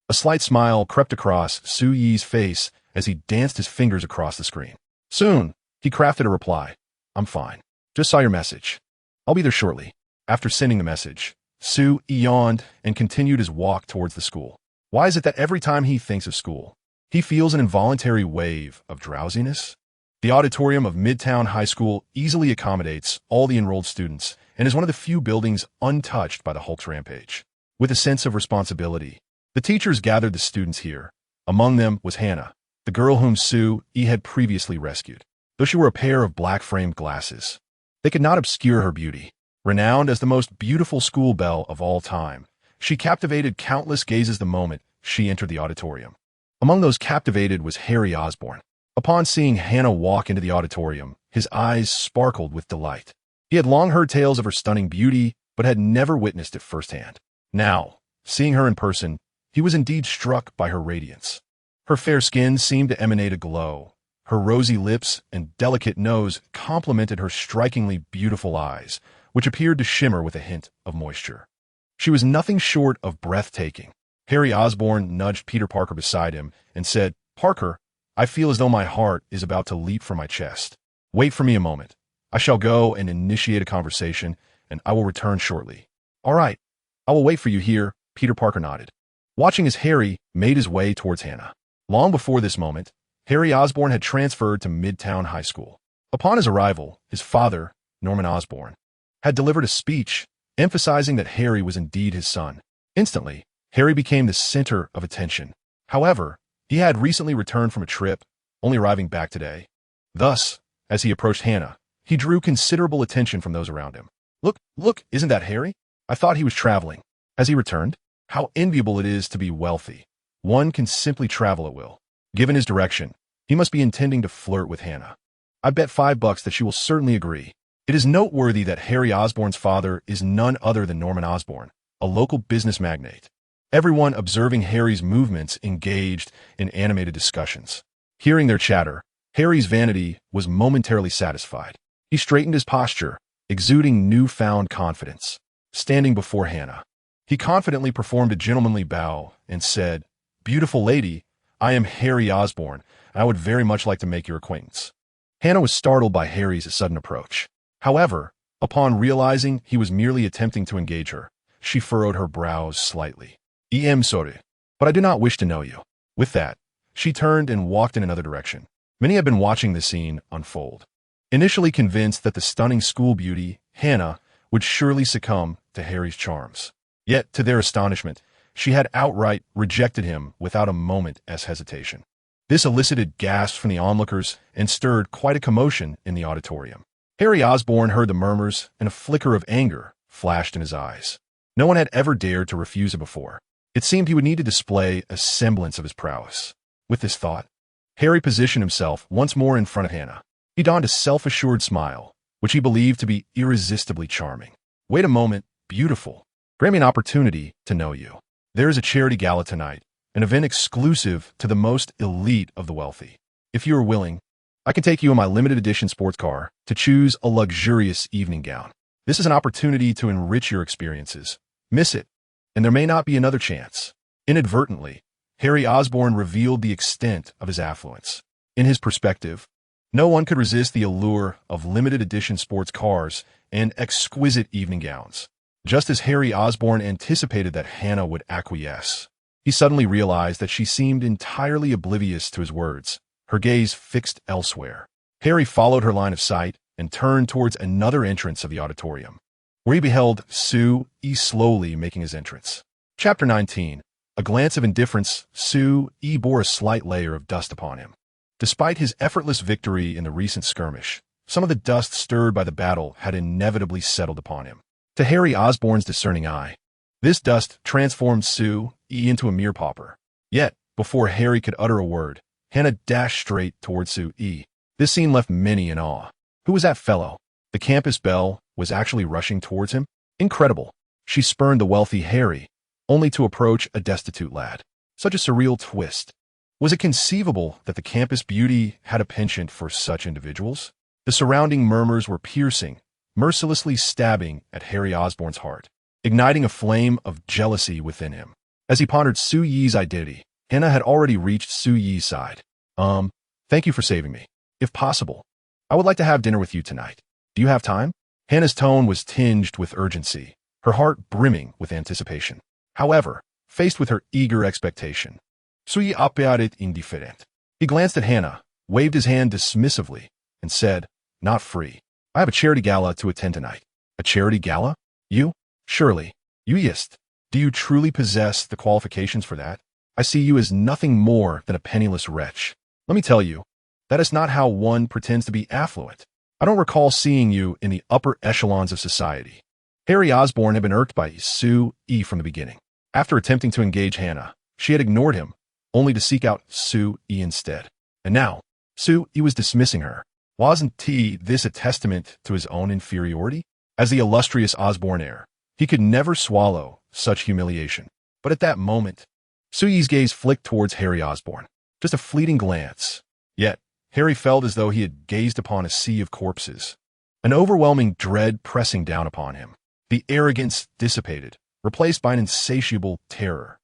A slight smile crept across Sue-E's face as he danced his fingers across the screen. Soon, he crafted a reply. I'm fine. Just saw your message. I'll be there shortly. After sending the message, Sue-E yawned and continued his walk towards the school. Why is it that every time he thinks of school, he feels an involuntary wave of drowsiness? The auditorium of Midtown High School easily accommodates all the enrolled students and is one of the few buildings untouched by the Hulk's rampage. With a sense of responsibility, the teachers gathered the students here. Among them was Hannah, the girl whom Sue-E had previously rescued. Though she wore a pair of black-framed glasses, they could not obscure her beauty. Renowned as the most beautiful school belle of all time, she captivated countless gazes the moment she entered the auditorium. Among those captivated was Harry Osborn. Upon seeing Hannah walk into the auditorium, his eyes sparkled with delight. He had long heard tales of her stunning beauty, but had never witnessed it firsthand. Now, seeing her in person, he was indeed struck by her radiance. Her fair skin seemed to emanate a glow. Her rosy lips and delicate nose complemented her strikingly beautiful eyes, which appeared to shimmer with a hint of moisture. She was nothing short of breathtaking. Harry Osborn nudged Peter Parker beside him and said, Parker, I feel as though my heart is about to leap from my chest. Wait for me a moment. I shall go and initiate a conversation, and I will return shortly. All right, I will wait for you here, Peter Parker nodded, watching as Harry made his way towards Hannah. Long before this moment, Harry Osborn had transferred to Midtown High School. Upon his arrival, his father, Norman Osborn, had delivered a speech emphasizing that Harry was indeed his son. Instantly, Harry became the center of attention. However, he had recently returned from a trip, only arriving back today. Thus, as he approached Hannah, he drew considerable attention from those around him. Look, isn't that Harry? I thought he was traveling. Has he returned? How enviable it is to be wealthy. One can simply travel at will. Given his direction, he must be intending to flirt with Hannah. I bet $5 that she will certainly agree. It is noteworthy that Harry Osborn's father is none other than Norman Osborn, a local business magnate. Everyone observing Harry's movements engaged in animated discussions. Hearing their chatter, Harry's vanity was momentarily satisfied. He straightened his posture, exuding newfound confidence. Standing before Hannah, he confidently performed a gentlemanly bow and said, Beautiful lady, I am Harry Osborn, and I would very much like to make your acquaintance. Hannah was startled by Harry's sudden approach. However, upon realizing he was merely attempting to engage her, she furrowed her brows slightly. I'm sorry, but I do not wish to know you. With that, she turned and walked in another direction. Many had been watching the scene unfold, initially convinced that the stunning school beauty, Hannah, would surely succumb to Harry's charms. Yet, to their astonishment, she had outright rejected him without a moment's hesitation. This elicited gasps from the onlookers and stirred quite a commotion in the auditorium. Harry Osborn heard the murmurs, and a flicker of anger flashed in his eyes. No one had ever dared to refuse him before. It seemed he would need to display a semblance of his prowess. With this thought, Harry positioned himself once more in front of Hannah. He donned a self-assured smile, which he believed to be irresistibly charming. Wait a moment, beautiful. Grant me an opportunity to know you. There is a charity gala tonight, an event exclusive to the most elite of the wealthy. If you are willing, I can take you in my limited edition sports car to choose a luxurious evening gown. This is an opportunity to enrich your experiences. Miss it, and there may not be another chance. Inadvertently, Harry Osborn revealed the extent of his affluence. In his perspective, no one could resist the allure of limited edition sports cars and exquisite evening gowns. Just as Harry Osborn anticipated that Hannah would acquiesce, he suddenly realized that she seemed entirely oblivious to his words, her gaze fixed elsewhere. Harry followed her line of sight and turned towards another entrance of the auditorium, where he beheld Sue-E slowly making his entrance. Chapter 19. A glance of indifference, Sue-E bore a slight layer of dust upon him. Despite his effortless victory in the recent skirmish, some of the dust stirred by the battle had inevitably settled upon him. To Harry Osborn's discerning eye, this dust transformed Sue-E into a mere pauper. Yet, Before Harry could utter a word, Hannah dashed straight towards Sui. This scene left many in awe. Who was that fellow? The campus belle was actually rushing towards him? Incredible. She spurned the wealthy Harry, only to approach a destitute lad. Such a surreal twist. Was it conceivable that the campus beauty had a penchant for such individuals? The surrounding murmurs were piercing, mercilessly stabbing at Harry Osborn's heart, igniting a flame of jealousy within him. As he pondered Su-Yi's identity, Hannah had already reached Su-Yi's side. Thank you for saving me. If possible, I would like to have dinner with you tonight. Do you have time? Hannah's tone was tinged with urgency, her heart brimming with anticipation. However, faced with her eager expectation, Su-Yi appeared indifferent. He glanced at Hannah, waved his hand dismissively, and said, "Not free. I have a charity gala to attend tonight." A charity gala? You? Surely. You yist. Do you truly possess the qualifications for that? I see you as nothing more than a penniless wretch. Let me tell you, that is not how one pretends to be affluent. I don't recall seeing you in the upper echelons of society. Harry Osborn had been irked by Su-Yi from the beginning. After attempting to engage Hannah, she had ignored him, only to seek out Su-Yi instead. And now, Su-Yi was dismissing her. Wasn't this a testament to his own inferiority? As the illustrious Osborn heir, he could never swallow such humiliation. But at that moment, Su-Yi's gaze flicked towards Harry Osborn. Just a fleeting glance. Yet, Harry felt as though he had gazed upon a sea of corpses, an overwhelming dread pressing down upon him. The arrogance dissipated, replaced by an insatiable terror.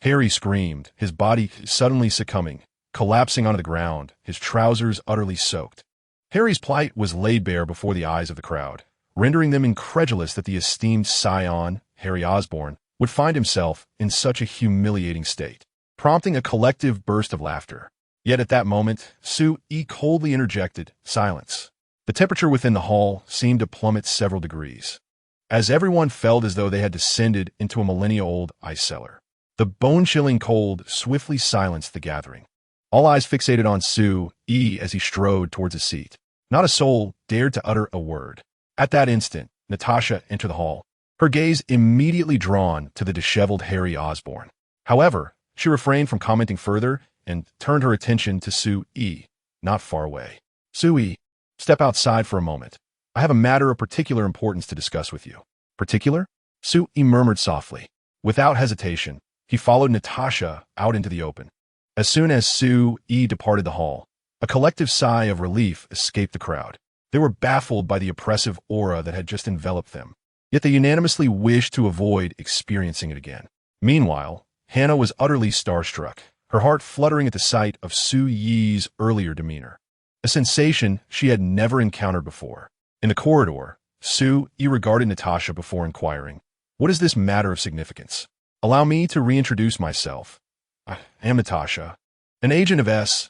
Harry screamed, his body suddenly succumbing, collapsing onto the ground, his trousers utterly soaked. Harry's plight was laid bare before the eyes of the crowd, rendering them incredulous that the esteemed scion, Harry Osborn, would find himself in such a humiliating state, prompting a collective burst of laughter. Yet at that moment, Su-Yi coldly interjected, "Silence." The temperature within the hall seemed to plummet several degrees, as everyone felt as though they had descended into a millennia-old ice cellar. The bone-chilling cold swiftly silenced the gathering. All eyes fixated on Su-Yi as he strode towards his seat. Not a soul dared to utter a word. At that instant, Natasha entered the hall, her gaze immediately drawn to the disheveled Harry Osborn. However, she refrained from commenting further and turned her attention to Su-Yi, not far away. "Su-Yi, step outside for a moment. I have a matter of particular importance to discuss with you." "Particular?" Su-Yi murmured softly. Without hesitation, he followed Natasha out into the open. As soon as Su-Yi departed the hall, a collective sigh of relief escaped the crowd. They were baffled by the oppressive aura that had just enveloped them, yet they unanimously wished to avoid experiencing it again. Meanwhile, Hannah was utterly starstruck, her heart fluttering at the sight of Su-Yi's earlier demeanor, a sensation she had never encountered before. In the corridor, Su-Yi regarded Natasha before inquiring, "What is this matter of significance?" "Allow me to reintroduce myself. I am Natasha, an agent of S-H-I-E-L-D.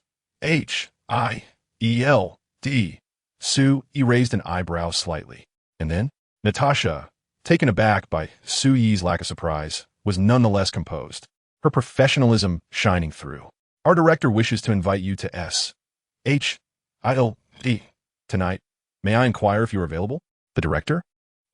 Su-Yi raised an eyebrow slightly. And then, Natasha, taken aback by Su-Yi's lack of surprise, was nonetheless composed, her professionalism shining through. "Our director wishes to invite you to S-H-I-L-D tonight. May I inquire if you are available?" "The director?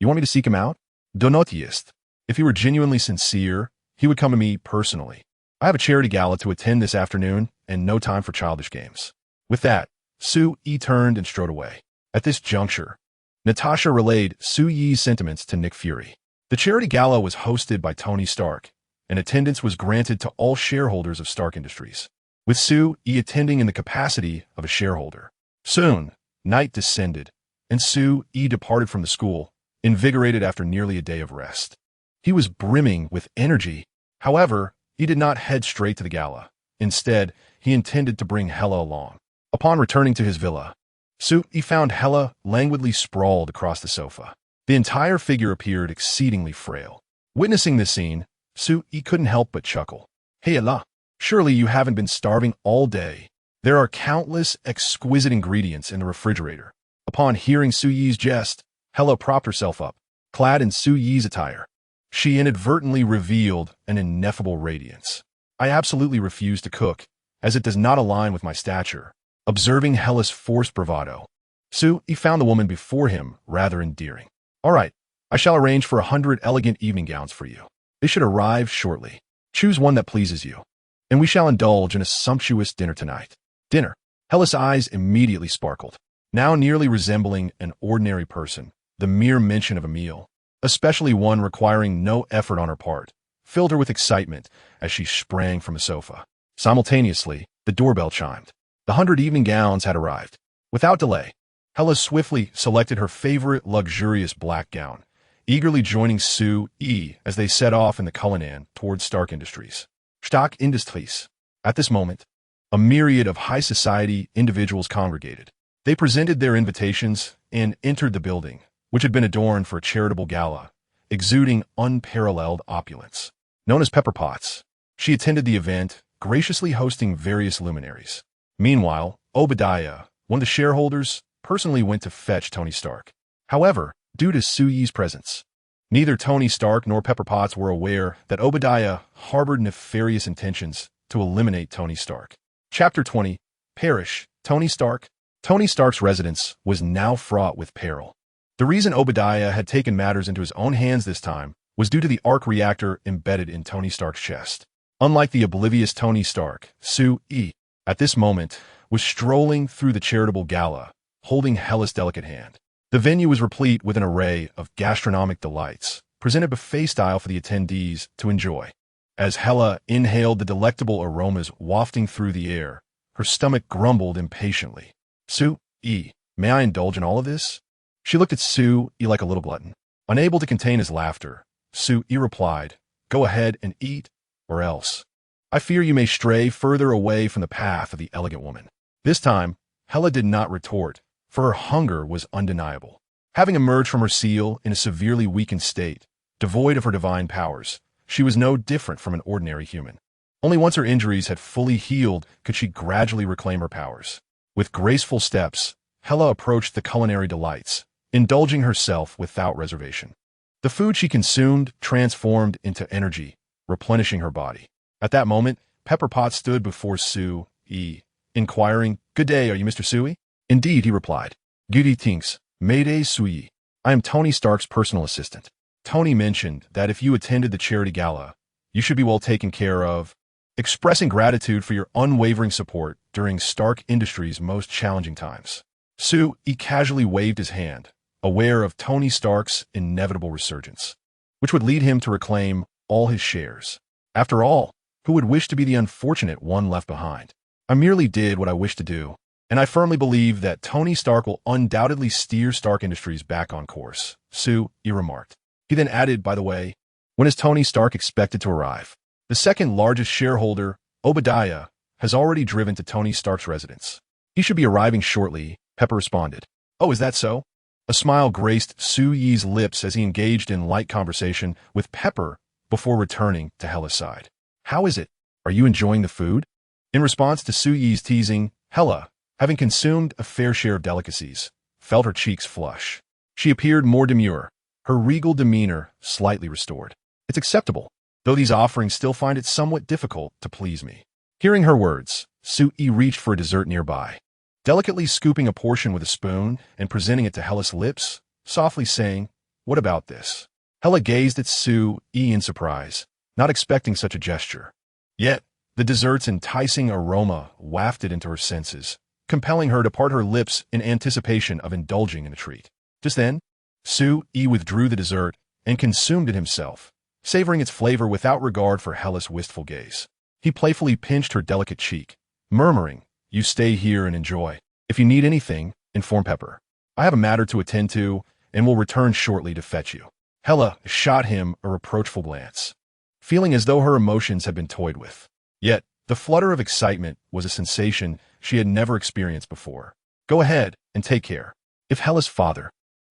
You want me to seek him out?" "Donotist. If he were genuinely sincere, he would come to me personally. I have a charity gala to attend this afternoon and no time for childish games." With that, Su-Yi turned and strode away. At this juncture, Natasha relayed Su-Yi's sentiments to Nick Fury. The charity gala was hosted by Tony Stark, and attendance was granted to all shareholders of Stark Industries, with Su-Yi attending in the capacity of a shareholder. Soon, night descended, and Su-Yi departed from the school, invigorated after nearly a day of rest. He was brimming with energy. However, he did not head straight to the gala. Instead, he intended to bring Hela along. Upon returning to his villa, Su-Yi found Hela languidly sprawled across the sofa. The entire figure appeared exceedingly frail. Witnessing this scene, Su-Yi couldn't help but chuckle. "Hey, Hela, surely you haven't been starving all day. There are countless exquisite ingredients in the refrigerator." Upon hearing Su-Yi's jest, Hela propped herself up, clad in Su-Yi's attire. She inadvertently revealed an ineffable radiance. "I absolutely refuse to cook, as it does not align with my stature." Observing Hela's forced bravado, Su-Yi found the woman before him rather endearing. "All right, I shall arrange for 100 elegant evening gowns for you. They should arrive shortly. Choose one that pleases you." and we shall indulge in a sumptuous dinner tonight. Dinner. Hella's eyes immediately sparkled. Now nearly resembling an ordinary person, the mere mention of a meal, especially one requiring no effort on her part, filled her with excitement as she sprang from a sofa. Simultaneously, the doorbell chimed. The 100 evening gowns had arrived. Without delay, Hella swiftly selected her favorite luxurious black gown, eagerly joining Sue-E as they set off in the Cullinan towards Stark Industries. Stark Industries. At this moment, a myriad of high society individuals congregated. They presented their invitations and entered the building, which had been adorned for a charitable gala, exuding unparalleled opulence. Known as Pepper Potts, she attended the event, graciously hosting various luminaries. Meanwhile, Obadiah, one of the shareholders, personally went to fetch Tony Stark. However, due to Sue-Yi's presence, neither Tony Stark nor Pepper Potts were aware that Obadiah harbored nefarious intentions to eliminate Tony Stark. Chapter 20. Perish. Tony Stark. Tony Stark's residence was now fraught with peril. The reason Obadiah had taken matters into his own hands this time was due to the arc reactor embedded in Tony Stark's chest. Unlike the oblivious Tony Stark, Sue-E, at this moment, was strolling through the charitable gala, holding Hella's delicate hand. The venue was replete with an array of gastronomic delights, presented buffet style for the attendees to enjoy. As Hella inhaled the delectable aromas wafting through the air, her stomach grumbled impatiently. Sue-E, may I indulge in all of this? She looked at Sue-E like a little glutton. Unable to contain his laughter, Sue-E replied, Go ahead and eat, or else. I fear you may stray further away from the path of the elegant woman. This time, Hella did not retort, for her hunger was undeniable. Having emerged from her seal in a severely weakened state, devoid of her divine powers, she was no different from an ordinary human. Only once her injuries had fully healed could she gradually reclaim her powers. With graceful steps, Hella approached the culinary delights, indulging herself without reservation. The food she consumed transformed into energy, replenishing her body. At that moment, Pepper Potts stood before Sue-E, inquiring, Good day, are you Mr. Sue-E? Indeed, he replied. Good evenings, Mayday Sue-E. I am Tony Stark's personal assistant. Tony mentioned that if you attended the charity gala, you should be well taken care of, expressing gratitude for your unwavering support during Stark Industries' most challenging times. Sue-E casually waved his hand, aware of Tony Stark's inevitable resurgence, which would lead him to reclaim all his shares. After all, who would wish to be the unfortunate one left behind? I merely did what I wished to do, and I firmly believe that Tony Stark will undoubtedly steer Stark Industries back on course, Sue-E remarked. He then added, by the way, when is Tony Stark expected to arrive? The second largest shareholder, Obadiah, has already driven to Tony Stark's residence. He should be arriving shortly, Pepper responded. Oh, is that so? A smile graced Sue-Yi's lips as he engaged in light conversation with Pepper before returning to Hella's side. How is it? Are you enjoying the food? In response to Sue-Yi's teasing, Hella, having consumed a fair share of delicacies, felt her cheeks flush. She appeared more demure, her regal demeanor slightly restored. It's acceptable, though these offerings still find it somewhat difficult to please me. Hearing her words, Sue-E reached for a dessert nearby, delicately scooping a portion with a spoon and presenting it to Hella's lips, softly saying, What about this? Hella gazed at Sue-E in surprise, not expecting such a gesture. Yet, the dessert's enticing aroma wafted into her senses, compelling her to part her lips in anticipation of indulging in a treat. Just then, Sue-E withdrew the dessert and consumed it himself, savoring its flavor without regard for Hella's wistful gaze. He playfully pinched her delicate cheek, murmuring, You stay here and enjoy. If you need anything, inform Pepper. I have a matter to attend to and will return shortly to fetch you. Hella shot him a reproachful glance, feeling as though her emotions had been toyed with. Yet, the flutter of excitement was a sensation she had never experienced before. Go ahead and take care. If Hella's father,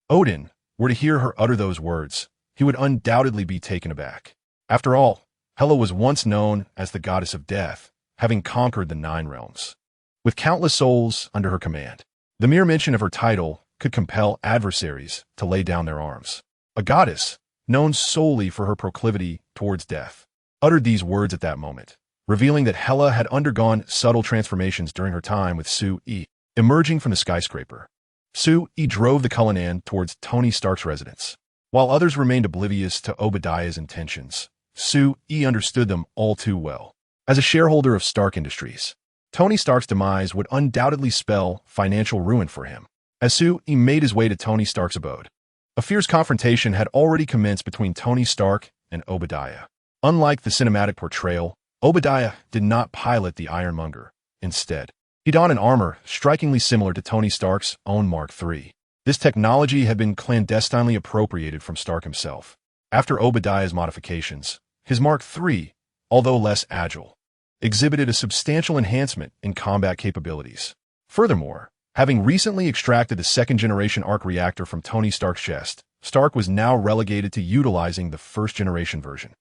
Odin, were to hear her utter those words, he would undoubtedly be taken aback. After all, Hela was once known as the goddess of death, having conquered the 9 realms. With countless souls under her command, the mere mention of her title could compel adversaries to lay down their arms. A goddess, known solely for her proclivity towards death, uttered these words at that moment, revealing that Hela had undergone subtle transformations during her time with Sue-E. Emerging from the skyscraper, Sue-E drove the Cullinan towards Tony Stark's residence. While others remained oblivious to Obadiah's intentions, Sue-E understood them all too well. As a shareholder of Stark Industries, Tony Stark's demise would undoubtedly spell financial ruin for him. As Sue made his way to Tony Stark's abode, a fierce confrontation had already commenced between Tony Stark and Obadiah. Unlike the cinematic portrayal, Obadiah did not pilot the Ironmonger. Instead, he donned an armor strikingly similar to Tony Stark's own Mark III. This technology had been clandestinely appropriated from Stark himself. After Obadiah's modifications, his Mark III, although less agile, exhibited a substantial enhancement in combat capabilities. Furthermore, having recently extracted the second-generation arc reactor from Tony Stark's chest, Stark was now relegated to utilizing the first-generation version.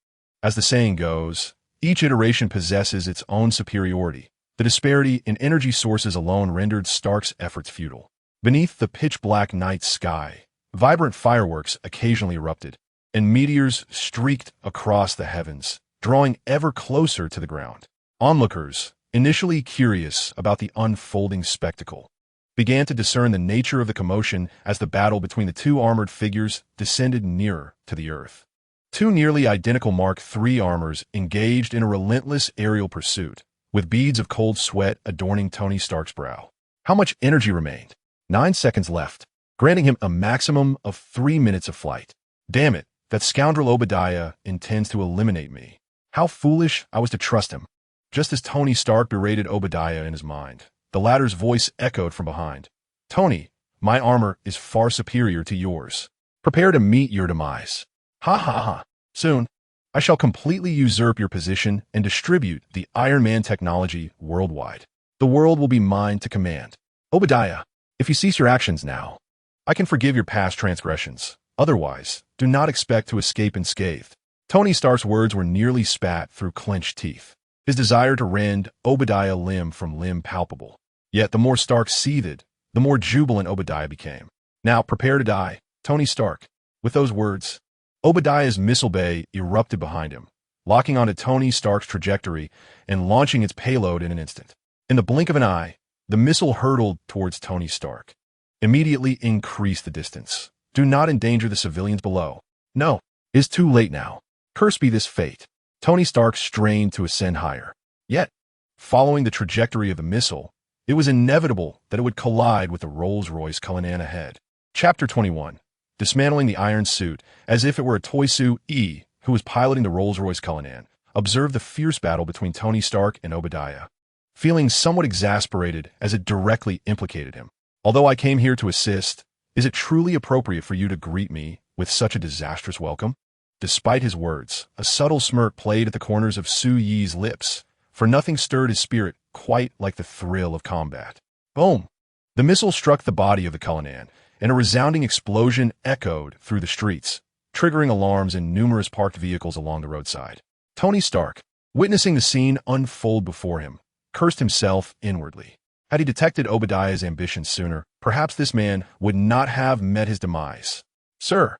As the saying goes, each iteration possesses its own superiority. The disparity in energy sources alone rendered Stark's efforts futile. Beneath the pitch-black night sky, vibrant fireworks occasionally erupted, and meteors streaked across the heavens, drawing ever closer to the ground. Onlookers, initially curious about the unfolding spectacle, began to discern the nature of the commotion as the battle between the two armored figures descended nearer to the earth. Two nearly identical Mark III armors engaged in a relentless aerial pursuit, with beads of cold sweat adorning Tony Stark's brow. How much energy remained? 9 seconds left, granting him a maximum of 3 minutes of flight. Damn it, that scoundrel Obadiah intends to eliminate me. How foolish I was to trust him. Just as Tony Stark berated Obadiah in his mind, the latter's voice echoed from behind. Tony, my armor is far superior to yours. Prepare to meet your demise. Ha ha ha. Soon, I shall completely usurp your position and distribute the Iron Man technology worldwide. The world will be mine to command. Obadiah, if you cease your actions now, I can forgive your past transgressions. Otherwise, do not expect to escape unscathed. Tony Stark's words were nearly spat through clenched teeth, his desire to rend Obadiah limb from limb palpable. Yet the more Stark seethed, the more jubilant Obadiah became. Now prepare to die, Tony Stark. With those words, Obadiah's missile bay erupted behind him, locking onto Tony Stark's trajectory and launching its payload in an instant. In the blink of an eye, the missile hurtled towards Tony Stark. Immediately increase the distance. Do not endanger the civilians below. No, it's too late now. Cursed be this fate. Tony Stark strained to ascend higher. Yet, following the trajectory of the missile, it was inevitable that it would collide with the Rolls-Royce Cullinan ahead. Chapter 21. Dismantling the iron suit, as if it were a toy suit, who was piloting the Rolls-Royce Cullinan, observed the fierce battle between Tony Stark and Obadiah, feeling somewhat exasperated as it directly implicated him. Although I came here to assist, is it truly appropriate for you to greet me with such a disastrous welcome? Despite his words, a subtle smirk played at the corners of Su Yi's lips, for nothing stirred his spirit quite like the thrill of combat. Boom! The missile struck the body of the Cullinan, and a resounding explosion echoed through the streets, triggering alarms in numerous parked vehicles along the roadside. Tony Stark, witnessing the scene unfold before him, cursed himself inwardly. Had he detected Obadiah's ambitions sooner, perhaps this man would not have met his demise. Sir,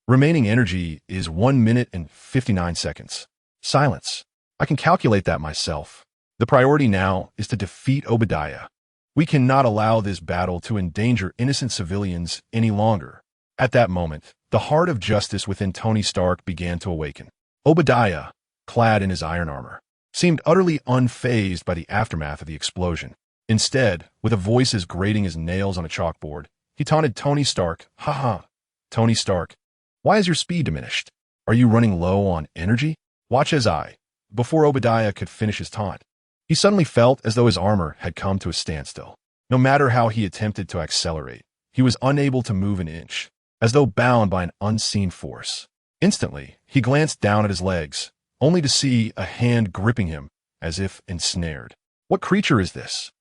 remaining energy is 1 minute and 59 seconds. Silence. I can calculate that myself. The priority now is to defeat Obadiah. We cannot allow this battle to endanger innocent civilians any longer. At that moment, the heart of justice within Tony Stark began to awaken. Obadiah, clad in his iron armor, seemed utterly unfazed by the aftermath of the explosion. Instead, with a voice as grating as nails on a chalkboard, he taunted Tony Stark. Ha ha. Tony Stark, why is your speed diminished? Are you running low on energy? Watch as Before Obadiah could finish his taunt, he suddenly felt as though his armor had come to a standstill. No matter how he attempted to accelerate, he was unable to move an inch, as though bound by an unseen force. Instantly, he glanced down at his legs, only to see a hand gripping him, as if ensnared. What creature is this?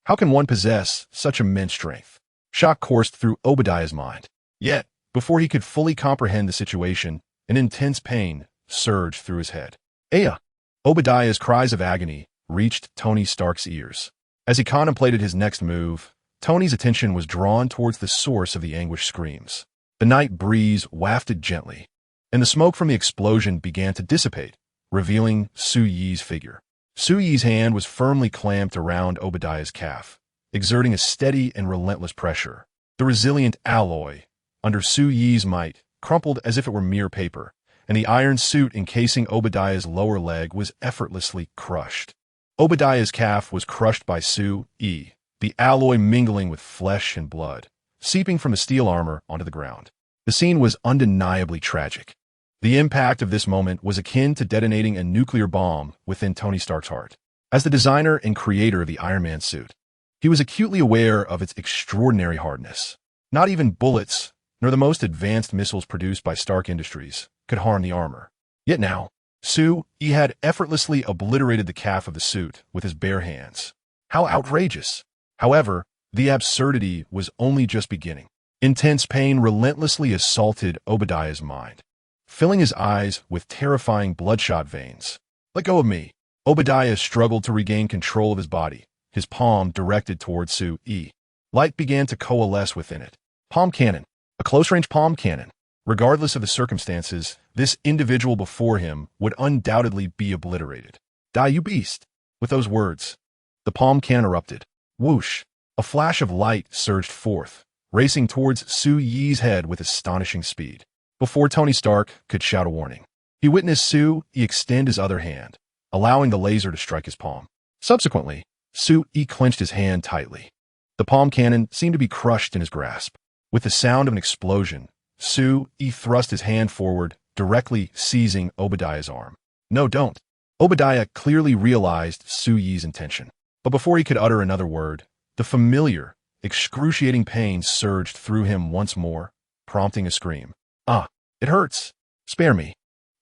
How can one possess such immense strength? Shock coursed through Obadiah's mind. Yet, before he could fully comprehend the situation, an intense pain surged through his head. Aya! Obadiah's cries of agony reached Tony Stark's ears. As he contemplated his next move, Tony's attention was drawn towards the source of the anguished screams. The night breeze wafted gently, and the smoke from the explosion began to dissipate, revealing Su Yi's figure. Su Yi's hand was firmly clamped around Obadiah's calf, exerting a steady and relentless pressure. The resilient alloy, under Su Yi's might, crumpled as if it were mere paper, and the iron suit encasing Obadiah's lower leg was effortlessly crushed. Obadiah's calf was crushed by Su-E, the alloy mingling with flesh and blood, seeping from the steel armor onto the ground. The scene was undeniably tragic. The impact of this moment was akin to detonating a nuclear bomb within Tony Stark's heart. As the designer and creator of the Iron Man suit, he was acutely aware of its extraordinary hardness. Not even bullets, nor the most advanced missiles produced by Stark Industries, could harm the armor. Yet now, Su-E had effortlessly obliterated the calf of the suit with his bare hands. How outrageous! However, the absurdity was only just beginning. Intense pain relentlessly assaulted Obadiah's mind, filling his eyes with terrifying bloodshot veins. "Let go of me." Obadiah struggled to regain control of his body, his palm directed towards Su-E. Light began to coalesce within it. Palm cannon. A close-range palm cannon. Regardless of the circumstances, this individual before him would undoubtedly be obliterated. "Die, you beast!" With those words, the palm cannon erupted. Whoosh! A flash of light surged forth, racing towards Su-Ye's head with astonishing speed. Before Tony Stark could shout a warning, he witnessed Su-E extend his other hand, allowing the laser to strike his palm. Subsequently, Su-E clenched his hand tightly. The palm cannon seemed to be crushed in his grasp. With the sound of an explosion, Su-E thrust his hand forward, directly seizing Obadiah's arm. "No, don't." Obadiah clearly realized Su-Ye's intention. But before he could utter another word, the familiar, excruciating pain surged through him once more, prompting a scream. "Ah, it hurts. Spare me.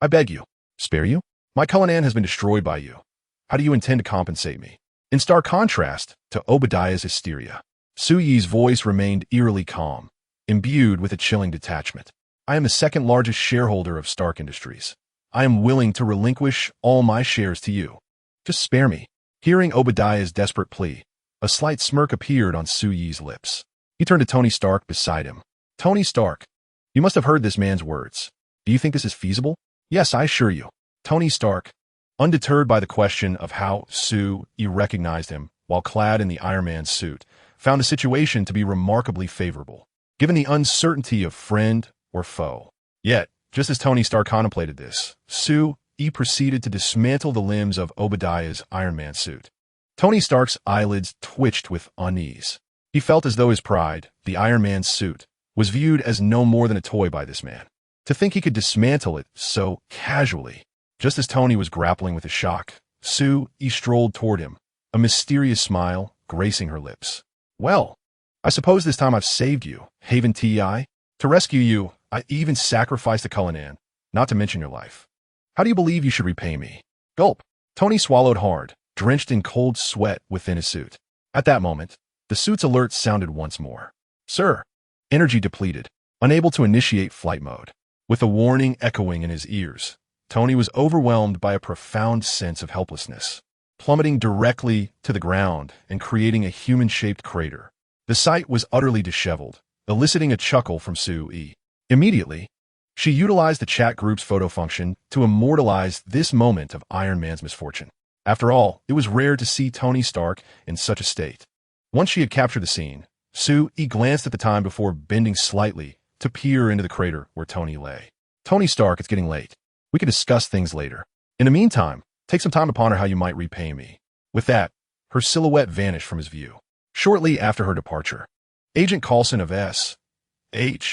I beg you." "Spare you? My Cullinan has been destroyed by you. How do you intend to compensate me?" In stark contrast to Obadiah's hysteria, Su-Ye's voice remained eerily calm, imbued with a chilling detachment. "I am the second largest shareholder of Stark Industries. I am willing to relinquish all my shares to you. Just spare me." Hearing Obadiah's desperate plea, a slight smirk appeared on Su-Ye's lips. He turned to Tony Stark beside him. "Tony Stark, you must have heard this man's words. Do you think this is feasible?" "Yes, I assure you." Tony Stark, undeterred by the question of how Su-E recognized him while clad in the Iron Man suit, found the situation to be remarkably favorable, given the uncertainty of friend or foe. Yet, just as Tony Stark contemplated this, Su-E proceeded to dismantle the limbs of Obadiah's Iron Man suit. Tony Stark's eyelids twitched with unease. He felt as though his pride, the Iron Man suit, was viewed as no more than a toy by this man. To think he could dismantle it so casually. Just as Tony was grappling with the shock, Su-E strolled toward him, a mysterious smile gracing her lips. "Well, I suppose this time I've saved you, Haven T.I. To rescue you, I even sacrificed a Cullinan, not to mention your life. How do you believe you should repay me?" Gulp. Tony swallowed hard, drenched in cold sweat within his suit. At that moment, the suit's alert sounded once more. "Sir." Energy depleted, unable to initiate flight mode. With a warning echoing in his ears, Tony was overwhelmed by a profound sense of helplessness, plummeting directly to the ground and creating a human-shaped crater. The sight was utterly disheveled, eliciting a chuckle from Su-E. Immediately, she utilized the chat group's photo function to immortalize this moment of Iron Man's misfortune. After all, it was rare to see Tony Stark in such a state. Once she had captured the scene, Su-E glanced at the time before bending slightly to peer into the crater where Tony lay. "Tony Stark, it's getting late. We can discuss things later. In the meantime, take some time to ponder how you might repay me." With that, her silhouette vanished from his view. Shortly after her departure, Agent Coulson of S.H.I.L.D.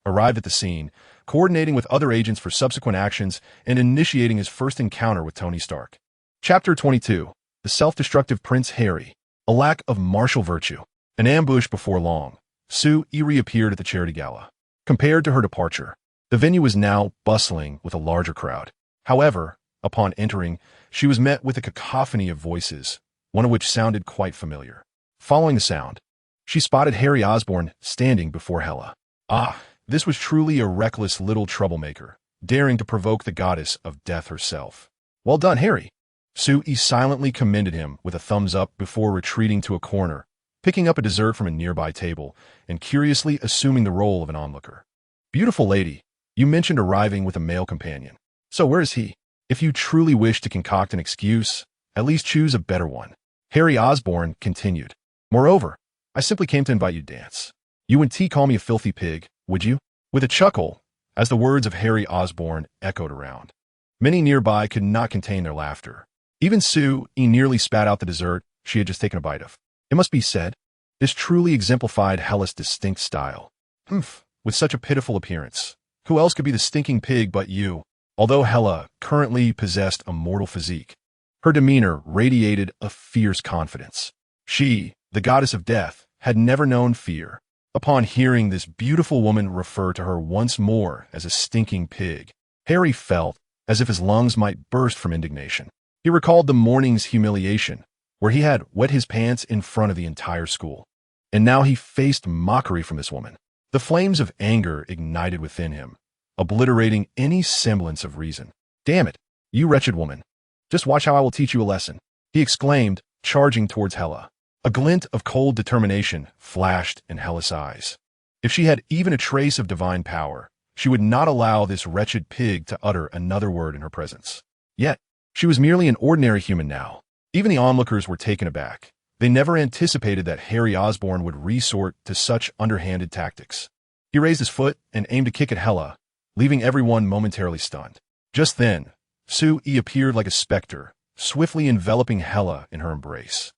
arrived at the scene, coordinating with other agents for subsequent actions and initiating his first encounter with Tony Stark. Chapter 22. The Self-Destructive Prince Harry. A lack of martial virtue. An ambush before long. Su-E reappeared at the charity gala. Compared to her departure, the venue was now bustling with a larger crowd. However, upon entering, she was met with a cacophony of voices, one of which sounded quite familiar. Following the sound, she spotted Harry Osborn standing before Hela. Ah, this was truly a reckless little troublemaker, daring to provoke the goddess of death herself. "Well done, Harry." Su-E silently commended him with a thumbs up before retreating to a corner, picking up a dessert from a nearby table, and curiously assuming the role of an onlooker. "Beautiful lady, you mentioned arriving with a male companion. So where is he? If you truly wish to concoct an excuse, at least choose a better one." Harry Osborn continued. "Moreover, I simply came to invite you to dance. You wouldn't call me a filthy pig, would you?" With a chuckle, as the words of Harry Osborn echoed around. Many nearby could not contain their laughter, Even Sue nearly spat out the dessert she had just taken a bite of. It must be said, this truly exemplified Hella's distinct style. Humph, with such a pitiful appearance. Who else could be the stinking pig but you? Although Hella currently possessed a mortal physique, her demeanor radiated a fierce confidence. She, the goddess of death, had never known fear. Upon hearing this beautiful woman refer to her once more as a stinking pig, Harry felt as if his lungs might burst from indignation. He recalled the morning's humiliation, where he had wet his pants in front of the entire school. And now he faced mockery from this woman. The flames of anger ignited within him, obliterating any semblance of reason. "Damn it, you wretched woman. Just watch how I will teach you a lesson," he exclaimed, charging towards Hella. A glint of cold determination flashed in Hella's eyes. If she had even a trace of divine power, she would not allow this wretched pig to utter another word in her presence. Yet, she was merely an ordinary human now. Even the onlookers were taken aback. They never anticipated that Harry Osborn would resort to such underhanded tactics. He raised his foot and aimed to kick at Hella, leaving everyone momentarily stunned. Just then, Sue appeared like a specter, swiftly enveloping Hella in her embrace,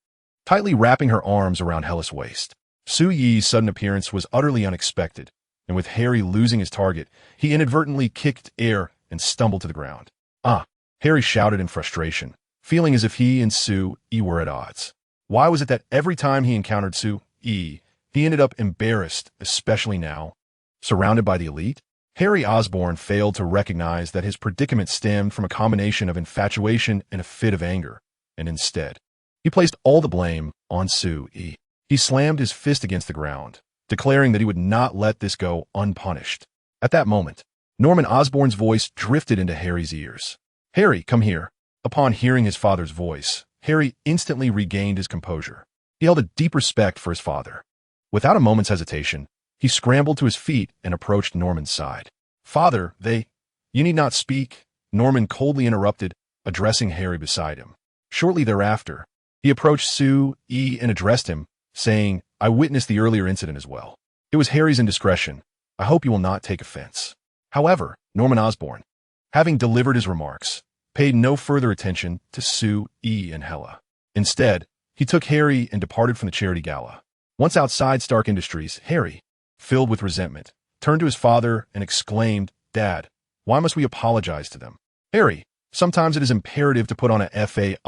tightly wrapping her arms around Hella's waist. Suyi's sudden appearance was utterly unexpected, and with Harry losing his target, he inadvertently kicked air and stumbled to the ground. "Ah!" Harry shouted in frustration, feeling as if he and Sue were at odds. Why was it that every time he encountered Sue he ended up embarrassed, especially now? Surrounded by the elite, Harry Osborn failed to recognize that his predicament stemmed from a combination of infatuation and a fit of anger, and instead, he placed all the blame on Sue. He slammed his fist against the ground, declaring that he would not let this go unpunished. At that moment, Norman Osborn's voice drifted into Harry's ears. "Harry, come here." Upon hearing his father's voice, Harry instantly regained his composure. He held a deep respect for his father. Without a moment's hesitation, he scrambled to his feet and approached Norman's side. "Father, you need not speak," Norman coldly interrupted, addressing Harry beside him. Shortly thereafter, he approached Sue and addressed him, saying, "I witnessed the earlier incident as well. It was Harry's indiscretion. I hope you will not take offense." However, Norman Osborn, having delivered his remarks, paid no further attention to Sue and Hella. Instead, he took Harry and departed from the charity gala. Once outside Stark Industries, Harry, filled with resentment, turned to his father and exclaimed, "Dad, why must we apologize to them?" "Harry, sometimes it is imperative to put on a fade,"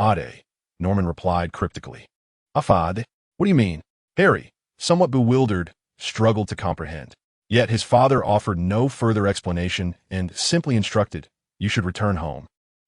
Norman replied cryptically. "A fade? What do you mean?" Harry, somewhat bewildered, struggled to comprehend. Yet his father offered no further explanation and simply instructed, "You should return home.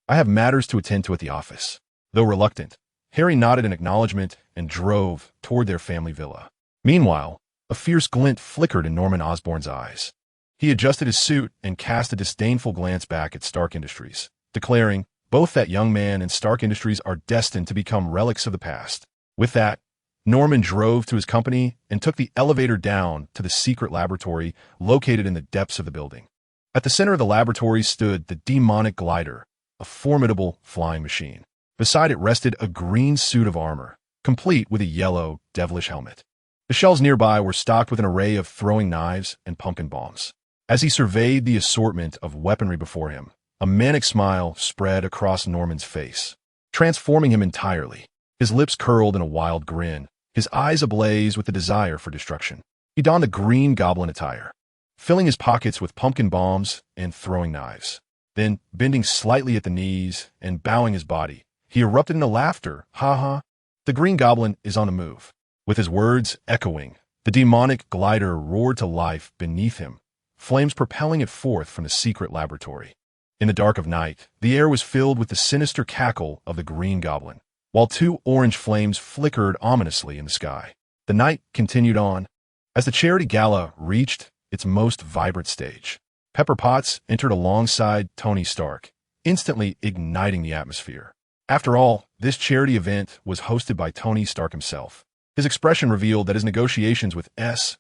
I have matters to attend to at the office." Though reluctant, Harry nodded in acknowledgement and drove toward their family villa. Meanwhile, a fierce glint flickered in Norman Osborn's eyes. He adjusted his suit and cast a disdainful glance back at Stark Industries, declaring, "Both that young man and Stark Industries are destined to become relics of the past." With that, Norman drove to his company and took the elevator down to the secret laboratory located in the depths of the building. At the center of the laboratory stood the demonic glider, a formidable flying machine. Beside it rested a green suit of armor, complete with a yellow, devilish helmet. The shelves nearby were stocked with an array of throwing knives and pumpkin bombs. As he surveyed the assortment of weaponry before him, a manic smile spread across Norman's face, transforming him entirely. His lips curled in a wild grin, his eyes ablaze with the desire for destruction. He donned a green goblin attire, filling his pockets with pumpkin bombs and throwing knives. Then, bending slightly at the knees and bowing his body, he erupted into laughter. "Ha ha! The green goblin is on the move." With his words echoing, the demonic glider roared to life beneath him, flames propelling it forth from the secret laboratory. In the dark of night, the air was filled with the sinister cackle of the green goblin, while two orange flames flickered ominously in the sky. The night continued on. As the charity gala reached its most vibrant stage, Pepper Potts entered alongside Tony Stark, instantly igniting the atmosphere. After all, this charity event was hosted by Tony Stark himself. His expression revealed that his negotiations with SHIELD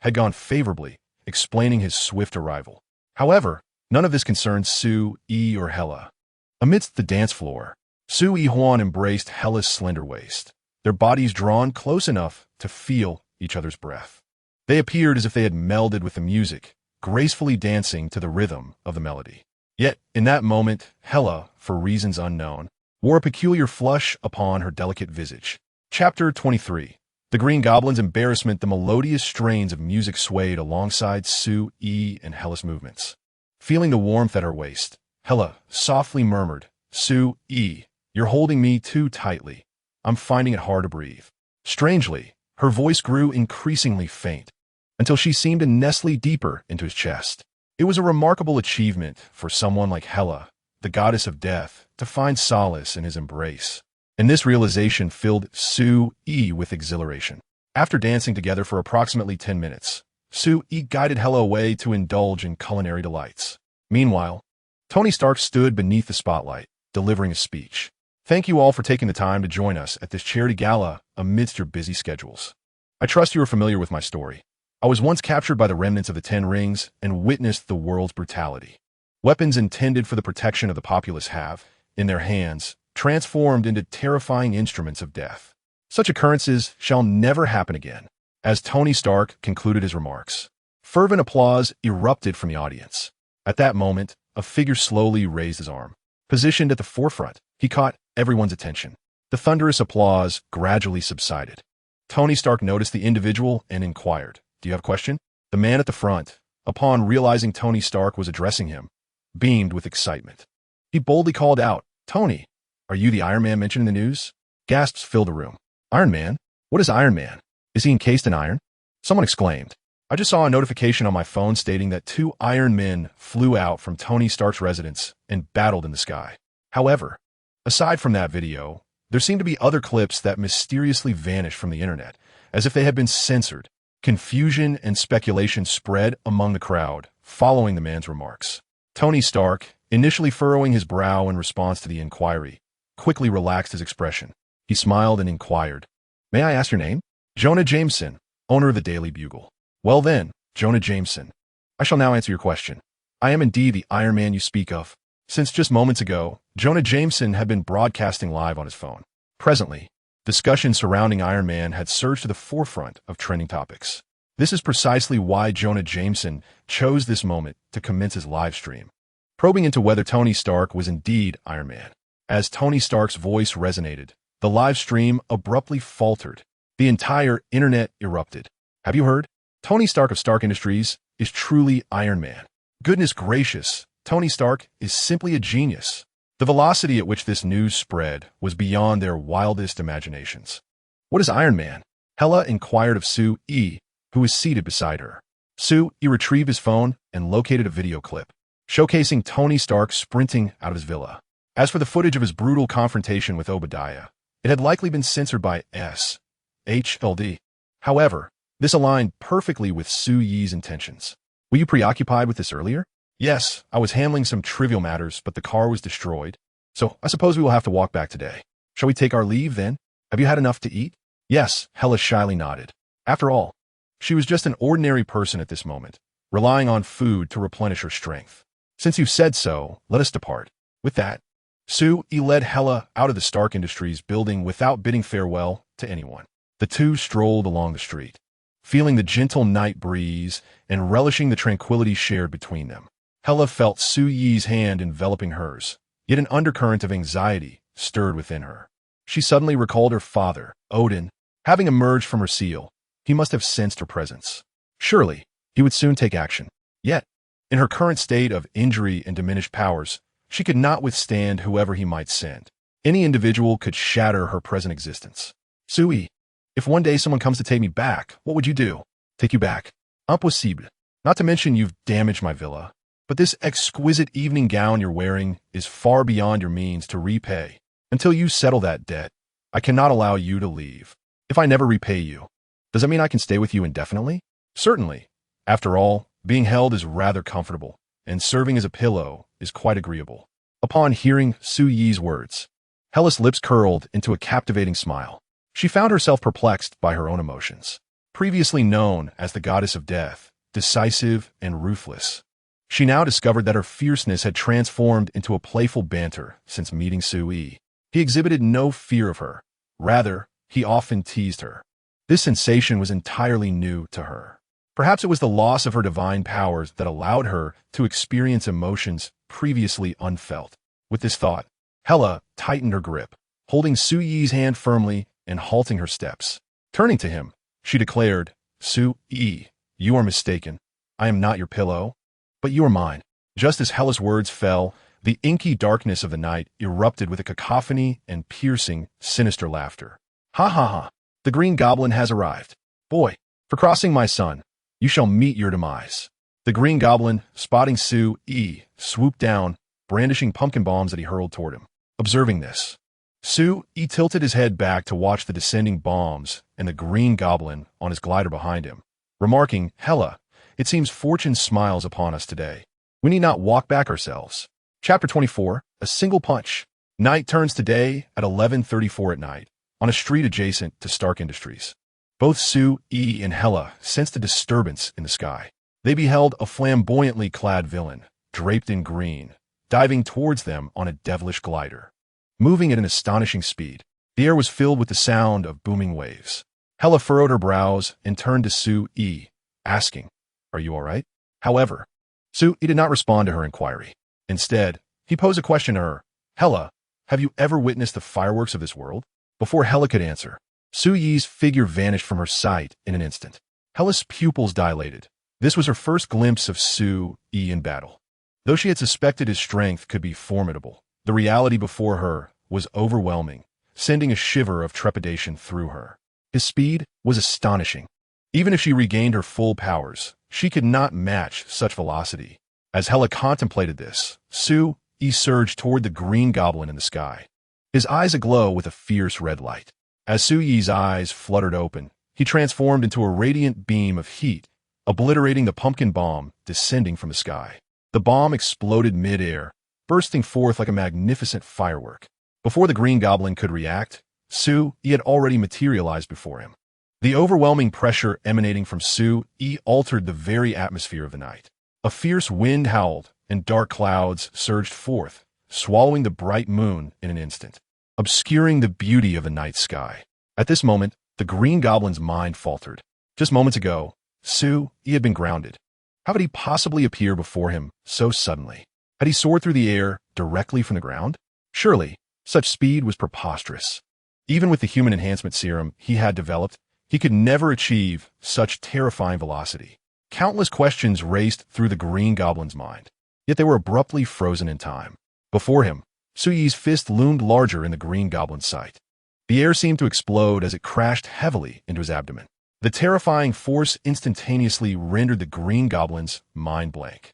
had gone favorably, explaining his swift arrival. However, none of this concerned Sue or Hella. Amidst the dance floor, Sue Huan embraced Hella's slender waist, their bodies drawn close enough to feel each other's breath. They appeared as if they had melded with the music, gracefully dancing to the rhythm of the melody. Yet, in that moment, Hela, for reasons unknown, wore a peculiar flush upon her delicate visage. Chapter 23. The Green Goblin's embarrassment. The melodious strains of music swayed alongside Sue-E and Hela's movements. Feeling the warmth at her waist, Hela softly murmured, "Sue-E, you're holding me too tightly. I'm finding it hard to breathe." Strangely, her voice grew increasingly faint, until she seemed to nestle deeper into his chest. It was a remarkable achievement for someone like Hela, the goddess of death, to find solace in his embrace. And this realization filled Sue-E with exhilaration. After dancing together for approximately 10 minutes, Sue-E guided Hela away to indulge in culinary delights. Meanwhile, Tony Stark stood beneath the spotlight, delivering a speech. "Thank you all for taking the time to join us at this charity gala amidst your busy schedules. I trust you are familiar with my story. I was once captured by the remnants of the Ten Rings and witnessed the world's brutality. Weapons intended for the protection of the populace have, in their hands, transformed into terrifying instruments of death. Such occurrences shall never happen again." As Tony Stark concluded his remarks, fervent applause erupted from the audience. At that moment, a figure slowly raised his arm. Positioned at the forefront, he caught everyone's attention. The thunderous applause gradually subsided. Tony Stark noticed the individual and inquired, "Do you have a question?" The man at the front, upon realizing Tony Stark was addressing him, beamed with excitement. He boldly called out, "Tony, are you the Iron Man mentioned in the news?" Gasps filled the room. "Iron Man? What is Iron Man? Is he encased in iron?" Someone exclaimed. "I just saw a notification on my phone stating that 2 Iron Men flew out from Tony Stark's residence and battled in the sky." However, aside from that video, there seemed to be other clips that mysteriously vanished from the internet, as if they had been censored. Confusion and speculation spread among the crowd following the man's remarks. Tony Stark, initially furrowing his brow in response to the inquiry, quickly relaxed his expression. He smiled and inquired, "May I ask your name?" "Jonah Jameson, owner of the Daily Bugle." "Well then, Jonah Jameson, I shall now answer your question. I am indeed the Iron Man you speak of." Since just moments ago, Jonah Jameson had been broadcasting live on his phone. Presently, discussion surrounding Iron Man had surged to the forefront of trending topics. This is precisely why Jonah Jameson chose this moment to commence his live stream, probing into whether Tony Stark was indeed Iron Man. As Tony Stark's voice resonated, the live stream abruptly faltered. The entire internet erupted. "Have you heard? Tony Stark of Stark Industries is truly Iron Man. Goodness gracious, Tony Stark is simply a genius." The velocity at which this news spread was beyond their wildest imaginations. "What is Iron Man?" Hela inquired of Sue-E, who was seated beside her. Sue-E retrieved his phone and located a video clip, showcasing Tony Stark sprinting out of his villa. As for the footage of his brutal confrontation with Obadiah, it had likely been censored by SHLD. However, this aligned perfectly with Sue-Ye's intentions. "Were you preoccupied with this earlier?" "Yes, I was handling some trivial matters, but the car was destroyed. So I suppose we will have to walk back today. Shall we take our leave then? Have you had enough to eat?" "Yes," Hela shyly nodded. After all, she was just an ordinary person at this moment, relying on food to replenish her strength. "Since you've said so, let us depart." With that, Sue-E led Hela out of the Stark Industries building without bidding farewell to anyone. The two strolled along the street, feeling the gentle night breeze and relishing the tranquility shared between them. Hela felt Sue-Ye's hand enveloping hers, yet an undercurrent of anxiety stirred within her. She suddenly recalled her father, Odin. Having emerged from her seal, he must have sensed her presence. Surely, he would soon take action. Yet, in her current state of injury and diminished powers, she could not withstand whoever he might send. Any individual could shatter her present existence. "Sue-E, if one day someone comes to take me back, what would you do?" "Take you back? Impossible. Not to mention you've damaged my villa. But this exquisite evening gown you're wearing is far beyond your means to repay. Until you settle that debt, I cannot allow you to leave. If I never repay you, does that mean I can stay with you indefinitely?" "Certainly. After all, being held is rather comfortable, and serving as a pillow is quite agreeable." Upon hearing Sue-Ye's words, Hela's lips curled into a captivating smile. She found herself perplexed by her own emotions. Previously known as the goddess of death, decisive and ruthless, she now discovered that her fierceness had transformed into a playful banter since meeting Sue-E. He exhibited no fear of her. Rather, he often teased her. This sensation was entirely new to her. Perhaps it was the loss of her divine powers that allowed her to experience emotions previously unfelt. With this thought, Hela tightened her grip, holding Su Yi's hand firmly and halting her steps. Turning to him, she declared, "Su Yi, you are mistaken. I am not your pillow, but you are mine." Just as Hela's words fell, the inky darkness of the night erupted with a cacophony and piercing, sinister laughter. "Ha ha ha! The Green Goblin has arrived. Boy, for crossing my son, you shall meet your demise." The Green Goblin, spotting Su Yi, swooped down, brandishing pumpkin bombs that he hurled toward him. Observing this, Su Yi tilted his head back to watch the descending bombs and the Green Goblin on his glider behind him, remarking, "Hela, it seems fortune smiles upon us today. We need not walk back ourselves." Chapter 24, A Single Punch. Night turns to day at 11:34 at night, on a street adjacent to Stark Industries. Both Su Yi and Hela sensed a disturbance in the sky. They beheld a flamboyantly clad villain, draped in green, diving towards them on a devilish glider. Moving at an astonishing speed, the air was filled with the sound of booming waves. Hela furrowed her brows and turned to Su Yi, asking, "Are you all right?" However, Su Yi did not respond to her inquiry. Instead, he posed a question to her. "Hela, have you ever witnessed the fireworks of this world?" Before Hela could answer, Su Yi's figure vanished from her sight in an instant. Hela's pupils dilated. This was her first glimpse of Su Yi in battle. Though she had suspected his strength could be formidable, the reality before her was overwhelming, sending a shiver of trepidation through her. His speed was astonishing. Even if she regained her full powers, she could not match such velocity. As Hela contemplated this, Su Yi surged toward the Green Goblin in the sky, his eyes aglow with a fierce red light. As Su Yi's eyes fluttered open, he transformed into a radiant beam of heat, obliterating the pumpkin bomb descending from the sky. The bomb exploded mid-air, bursting forth like a magnificent firework. Before the Green Goblin could react, Su Yi had already materialized before him. The overwhelming pressure emanating from Su Yi altered the very atmosphere of the night. A fierce wind howled, and dark clouds surged forth, swallowing the bright moon in an instant, obscuring the beauty of the night sky. At this moment, the Green Goblin's mind faltered. Just moments ago, Su Yi had been grounded. How could he possibly appear before him so suddenly? Had he soared through the air directly from the ground? Surely, such speed was preposterous. Even with the human enhancement serum he had developed, he could never achieve such terrifying velocity. Countless questions raced through the Green Goblin's mind, yet they were abruptly frozen in time. Before him, Su Yi's fist loomed larger in the Green Goblin's sight. The air seemed to explode as it crashed heavily into his abdomen. The terrifying force instantaneously rendered the Green Goblin's mind blank.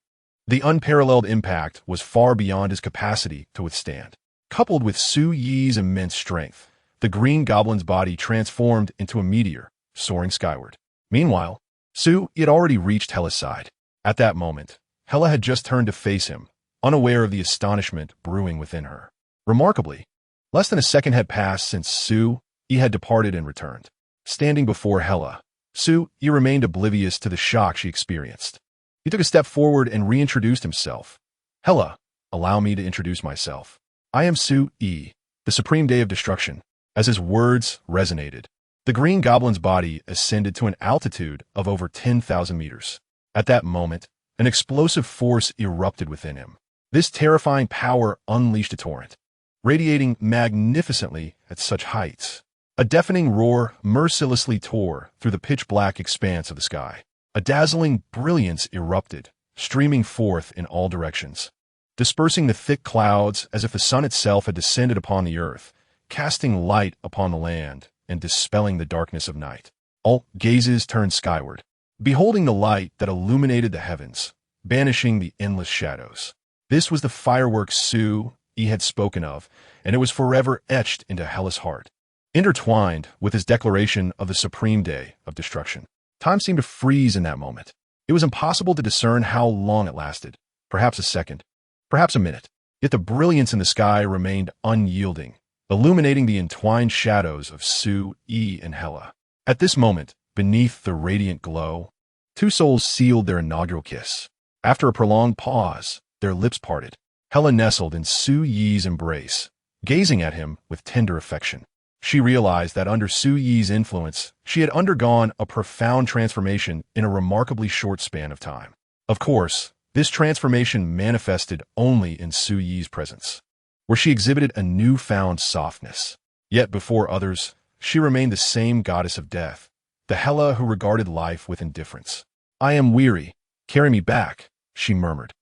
The unparalleled impact was far beyond his capacity to withstand. Coupled with Su Yi's immense strength, the Green Goblin's body transformed into a meteor, soaring skyward. Meanwhile, Su Yi had already reached Hela's side. At that moment, Hela had just turned to face him, unaware of the astonishment brewing within her. Remarkably, less than a second had passed since Su Yi had departed and returned. Standing before Hela, Su Yi remained oblivious to the shock she experienced. He took a step forward and reintroduced himself. "Hela, allow me to introduce myself. I am Su Yi, the Supreme Day of Destruction." As his words resonated, the Green Goblin's body ascended to an altitude of over 10,000 meters. At that moment, an explosive force erupted within him. This terrifying power unleashed a torrent, radiating magnificently at such heights. A deafening roar mercilessly tore through the pitch-black expanse of the sky. A dazzling brilliance erupted, streaming forth in all directions, dispersing the thick clouds as if the sun itself had descended upon the earth, casting light upon the land and dispelling the darkness of night. All gazes turned skyward, beholding the light that illuminated the heavens, banishing the endless shadows. This was the fireworks Su Yi had spoken of, and it was forever etched into Hela's heart. Intertwined with his declaration of the Supreme Day of Destruction, time seemed to freeze in that moment. It was impossible to discern how long it lasted, perhaps a second, perhaps a minute. Yet the brilliance in the sky remained unyielding, illuminating the entwined shadows of Su Yi and Hela. At this moment, beneath the radiant glow, two souls sealed their inaugural kiss. After a prolonged pause, their lips parted. Hela nestled in Su Yi's embrace, gazing at him with tender affection. She realized that under Su Yi's influence, she had undergone a profound transformation in a remarkably short span of time. Of course, This transformation manifested only in Su Yi's presence, where she exhibited a newfound softness. Yet before others, she remained the same goddess of death, the Hela who regarded life with indifference. "I am weary. Carry me back," she murmured.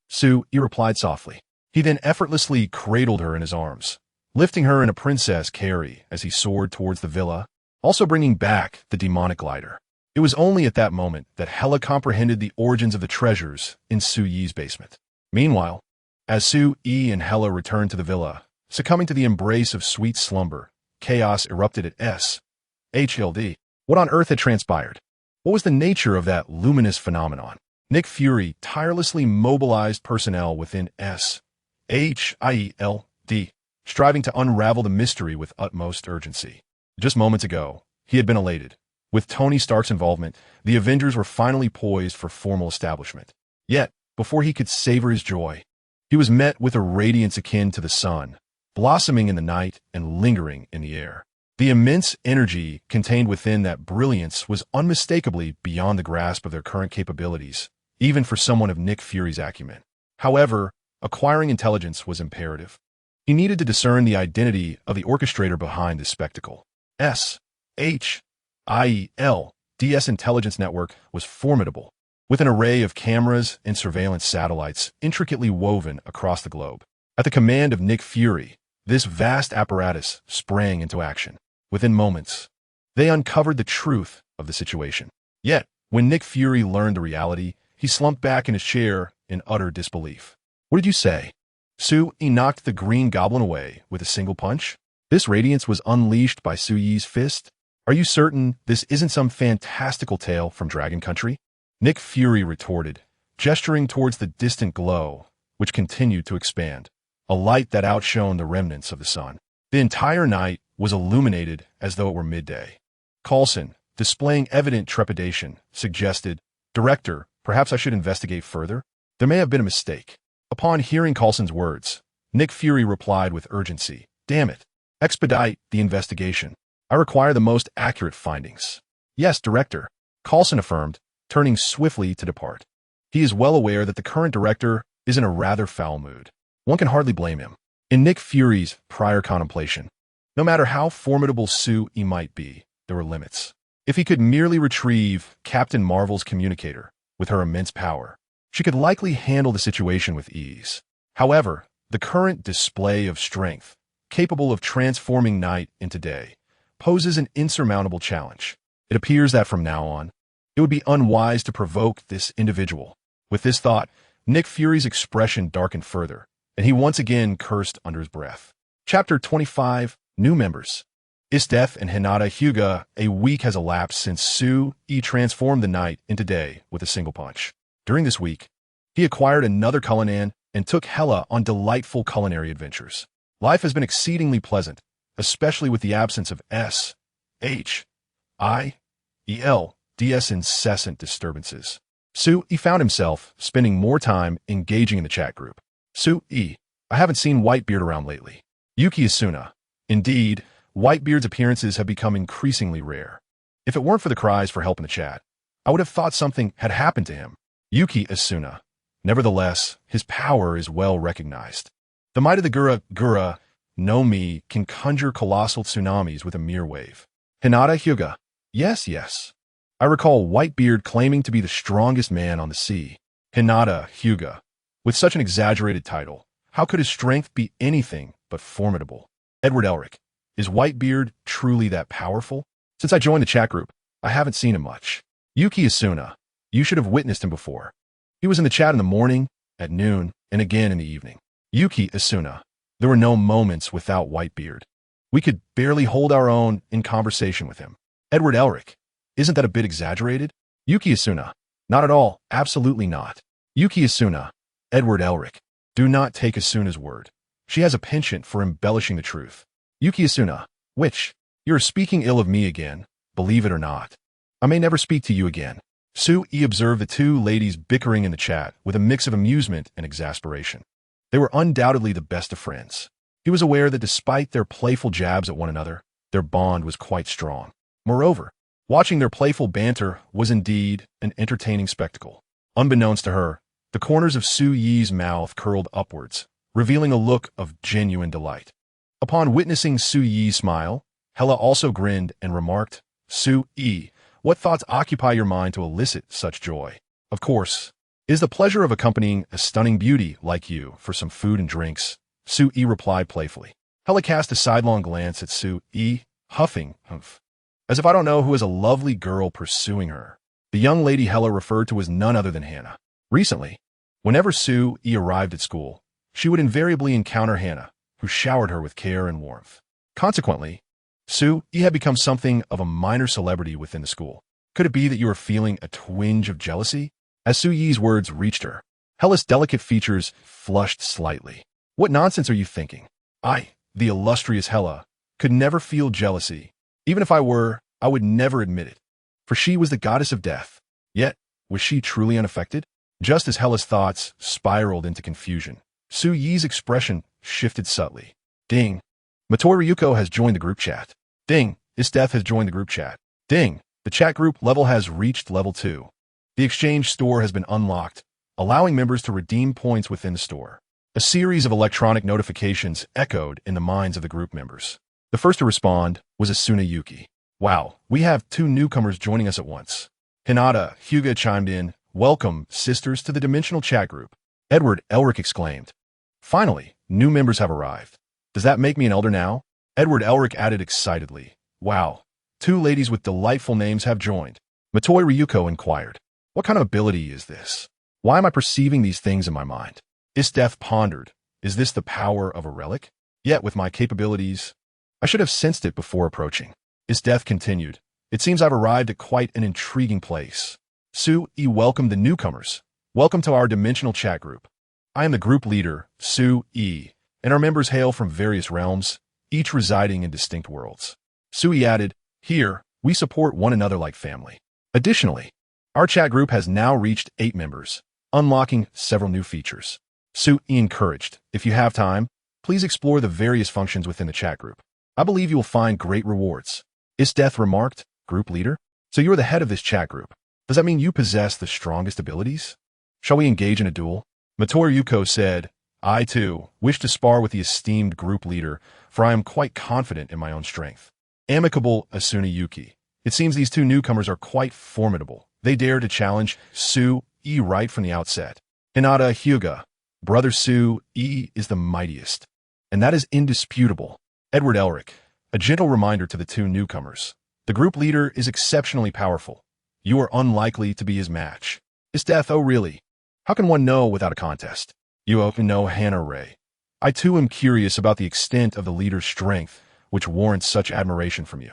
Su Yi replied softly. He then effortlessly cradled her in his arms, lifting her in a princess carry as he soared towards the villa, also bringing back the demonic glider. It was only at that moment that Hela comprehended the origins of the treasures in Su Yi's basement. Meanwhile, as Su Yi and Hela returned to the villa, succumbing to the embrace of sweet slumber, chaos erupted at SHLD. What on earth had transpired? What was the nature of that luminous phenomenon? Nick Fury tirelessly mobilized personnel within SHIELD, striving to unravel the mystery with utmost urgency. Just moments ago, he had been elated. With Tony Stark's involvement, the Avengers were finally poised for formal establishment. Yet, before he could savor his joy, he was met with a radiance akin to the sun, blossoming in the night and lingering in the air. The immense energy contained within that brilliance was unmistakably beyond the grasp of their current capabilities, even for someone of Nick Fury's acumen. However, acquiring intelligence was imperative. He needed to discern the identity of the orchestrator behind this spectacle. SHIELD's intelligence network was formidable, with an array of cameras and surveillance satellites intricately woven across the globe. At the command of Nick Fury, this vast apparatus sprang into action. Within moments, they uncovered the truth of the situation. Yet, when Nick Fury learned the reality, he slumped back in his chair in utter disbelief. "What did you say?" Su Yi knocked the Green Goblin away with a single punch. This radiance was unleashed by Su Yi's fist. "Are you certain this isn't some fantastical tale from Dragon Country?" Nick Fury retorted, gesturing towards the distant glow, which continued to expand, a light that outshone the remnants of the sun. The entire night was illuminated as though it were midday. Coulson, displaying evident trepidation, suggested, "Director, perhaps I should investigate further? There may have been a mistake." Upon hearing Coulson's words, Nick Fury replied with urgency, "Damn it. Expedite the investigation. I require the most accurate findings." "Yes, Director," Coulson affirmed, turning swiftly to depart. He is well aware that the current director is in a rather foul mood. One can hardly blame him. In Nick Fury's prior contemplation, no matter how formidable Su Yi might be, there were limits. If he could merely retrieve Captain Marvel's communicator with her immense power, she could likely handle the situation with ease. However, the current display of strength, capable of transforming night into day, poses an insurmountable challenge. It appears that from now on, it would be unwise to provoke this individual. With this thought, Nick Fury's expression darkened further, and he once again cursed under his breath. Chapter 25, New Members. Istef and Hinata Hyuga. A week has elapsed since Su Yi transformed the night into day with a single punch. During this week, he acquired another Cullinan and took Hela on delightful culinary adventures. Life has been exceedingly pleasant, especially with the absence of SHIELD's incessant disturbances. Su Yi found himself spending more time engaging in the chat group. "Su Yi, I haven't seen Whitebeard around lately." Yuki Asuna. Indeed, Whitebeard's appearances have become increasingly rare. If it weren't for the cries for help in the chat, I would have thought something had happened to him. Yuki Asuna. Nevertheless, his power is well recognized. The might of the Gura no Mi can conjure colossal tsunamis with a mere wave. Hinata Hyuga. Yes. I recall Whitebeard claiming to be the strongest man on the sea. Hinata Hyuga. With such an exaggerated title, how could his strength be anything but formidable? Edward Elric. Is Whitebeard truly that powerful? Since I joined the chat group, I haven't seen him much. Yuki Asuna. You should have witnessed him before. He was in the chat in the morning, at noon, and again in the evening. Yuki Asuna. There were no moments without Whitebeard. We could barely hold our own in conversation with him. Edward Elric. Isn't that a bit exaggerated? Yuki Asuna. Not at all. Absolutely not. Yuki Asuna. Edward Elric. Do not take Asuna's word. She has a penchant for embellishing the truth. Yuki Asuna. Which? You're speaking ill of me again, believe it or not. I may never speak to you again. Su Yi observed the two ladies bickering in the chat with a mix of amusement and exasperation. They were undoubtedly the best of friends. He was aware that despite their playful jabs at one another, their bond was quite strong. Moreover, watching their playful banter was indeed an entertaining spectacle. Unbeknownst to her, The corners of Su Yi's mouth curled upwards, revealing a look of genuine delight. Upon witnessing Su Yi smile, Hela also grinned and remarked, Su Yi, what thoughts occupy your mind to elicit such joy? Of course, it is the pleasure of accompanying a stunning beauty like you for some food and drinks, Su Yi replied playfully. Hela cast a sidelong glance at Su Yi, huffing, as if I don't know who is a lovely girl pursuing her. The young lady Hela referred to was none other than Hannah. Recently, whenever Su Yi arrived at school, she would invariably encounter Hannah, who showered her with care and warmth. Consequently, Su Yi had become something of a minor celebrity within the school. Could it be that you were feeling a twinge of jealousy? As Su Yi's words reached her, Hela's delicate features flushed slightly. What nonsense are you thinking? I, the illustrious Hela, could never feel jealousy. Even if I were, I would never admit it. For she was the goddess of death. Yet, was she truly unaffected? Just as Hela's thoughts spiraled into confusion, Su Yi's expression shifted subtly. Ding. Motoi Ryuko has joined the group chat. Ding. Isdeath has joined the group chat. Ding. The chat group level has reached level 2. The exchange store has been unlocked, allowing members to redeem points within the store. A series of electronic notifications echoed in the minds of the group members. The first to respond was Asuna Yuki. Wow, we have 2 newcomers joining us at once. Hinata Hyuga chimed in, welcome, sisters, to the dimensional chat group. Edward Elric exclaimed. Finally, new members have arrived. Does that make me an elder now? Edward Elric added excitedly. Wow, 2 ladies with delightful names have joined. Motoi Ryuko inquired. What kind of ability is this? Why am I perceiving these things in my mind? Isdeath pondered. Is this the power of a relic? Yet with my capabilities, I should have sensed it before approaching. Isdeath continued. It seems I've arrived at quite an intriguing place. Su Yi welcomed the newcomers. Welcome to our dimensional chat group. I am the group leader, Su Yi, and our members hail from various realms, each residing in distinct worlds. Su Yi added, here, we support one another like family. Additionally, our chat group has now reached 8 members, unlocking several new features. Su Yi encouraged, if you have time, please explore the various functions within the chat group. I believe you will find great rewards. Isdeath remarked, group leader? So you are the head of this chat group. Does that mean you possess the strongest abilities? Shall we engage in a duel? Motoi Ryuko said, I too wish to spar with the esteemed group leader, for I am quite confident in my own strength. Amicable Asuna Yuki. It seems these 2 newcomers are quite formidable. They dare to challenge Su Yi right from the outset. Hinata Hyuga. Brother Su Yi is the mightiest. And that is indisputable. Edward Elric. A gentle reminder to the 2 newcomers. The group leader is exceptionally powerful. You are unlikely to be his match. Isdeath, oh really? How can one know without a contest? You know Hannah Ray. I too am curious about the extent of the leader's strength, which warrants such admiration from you.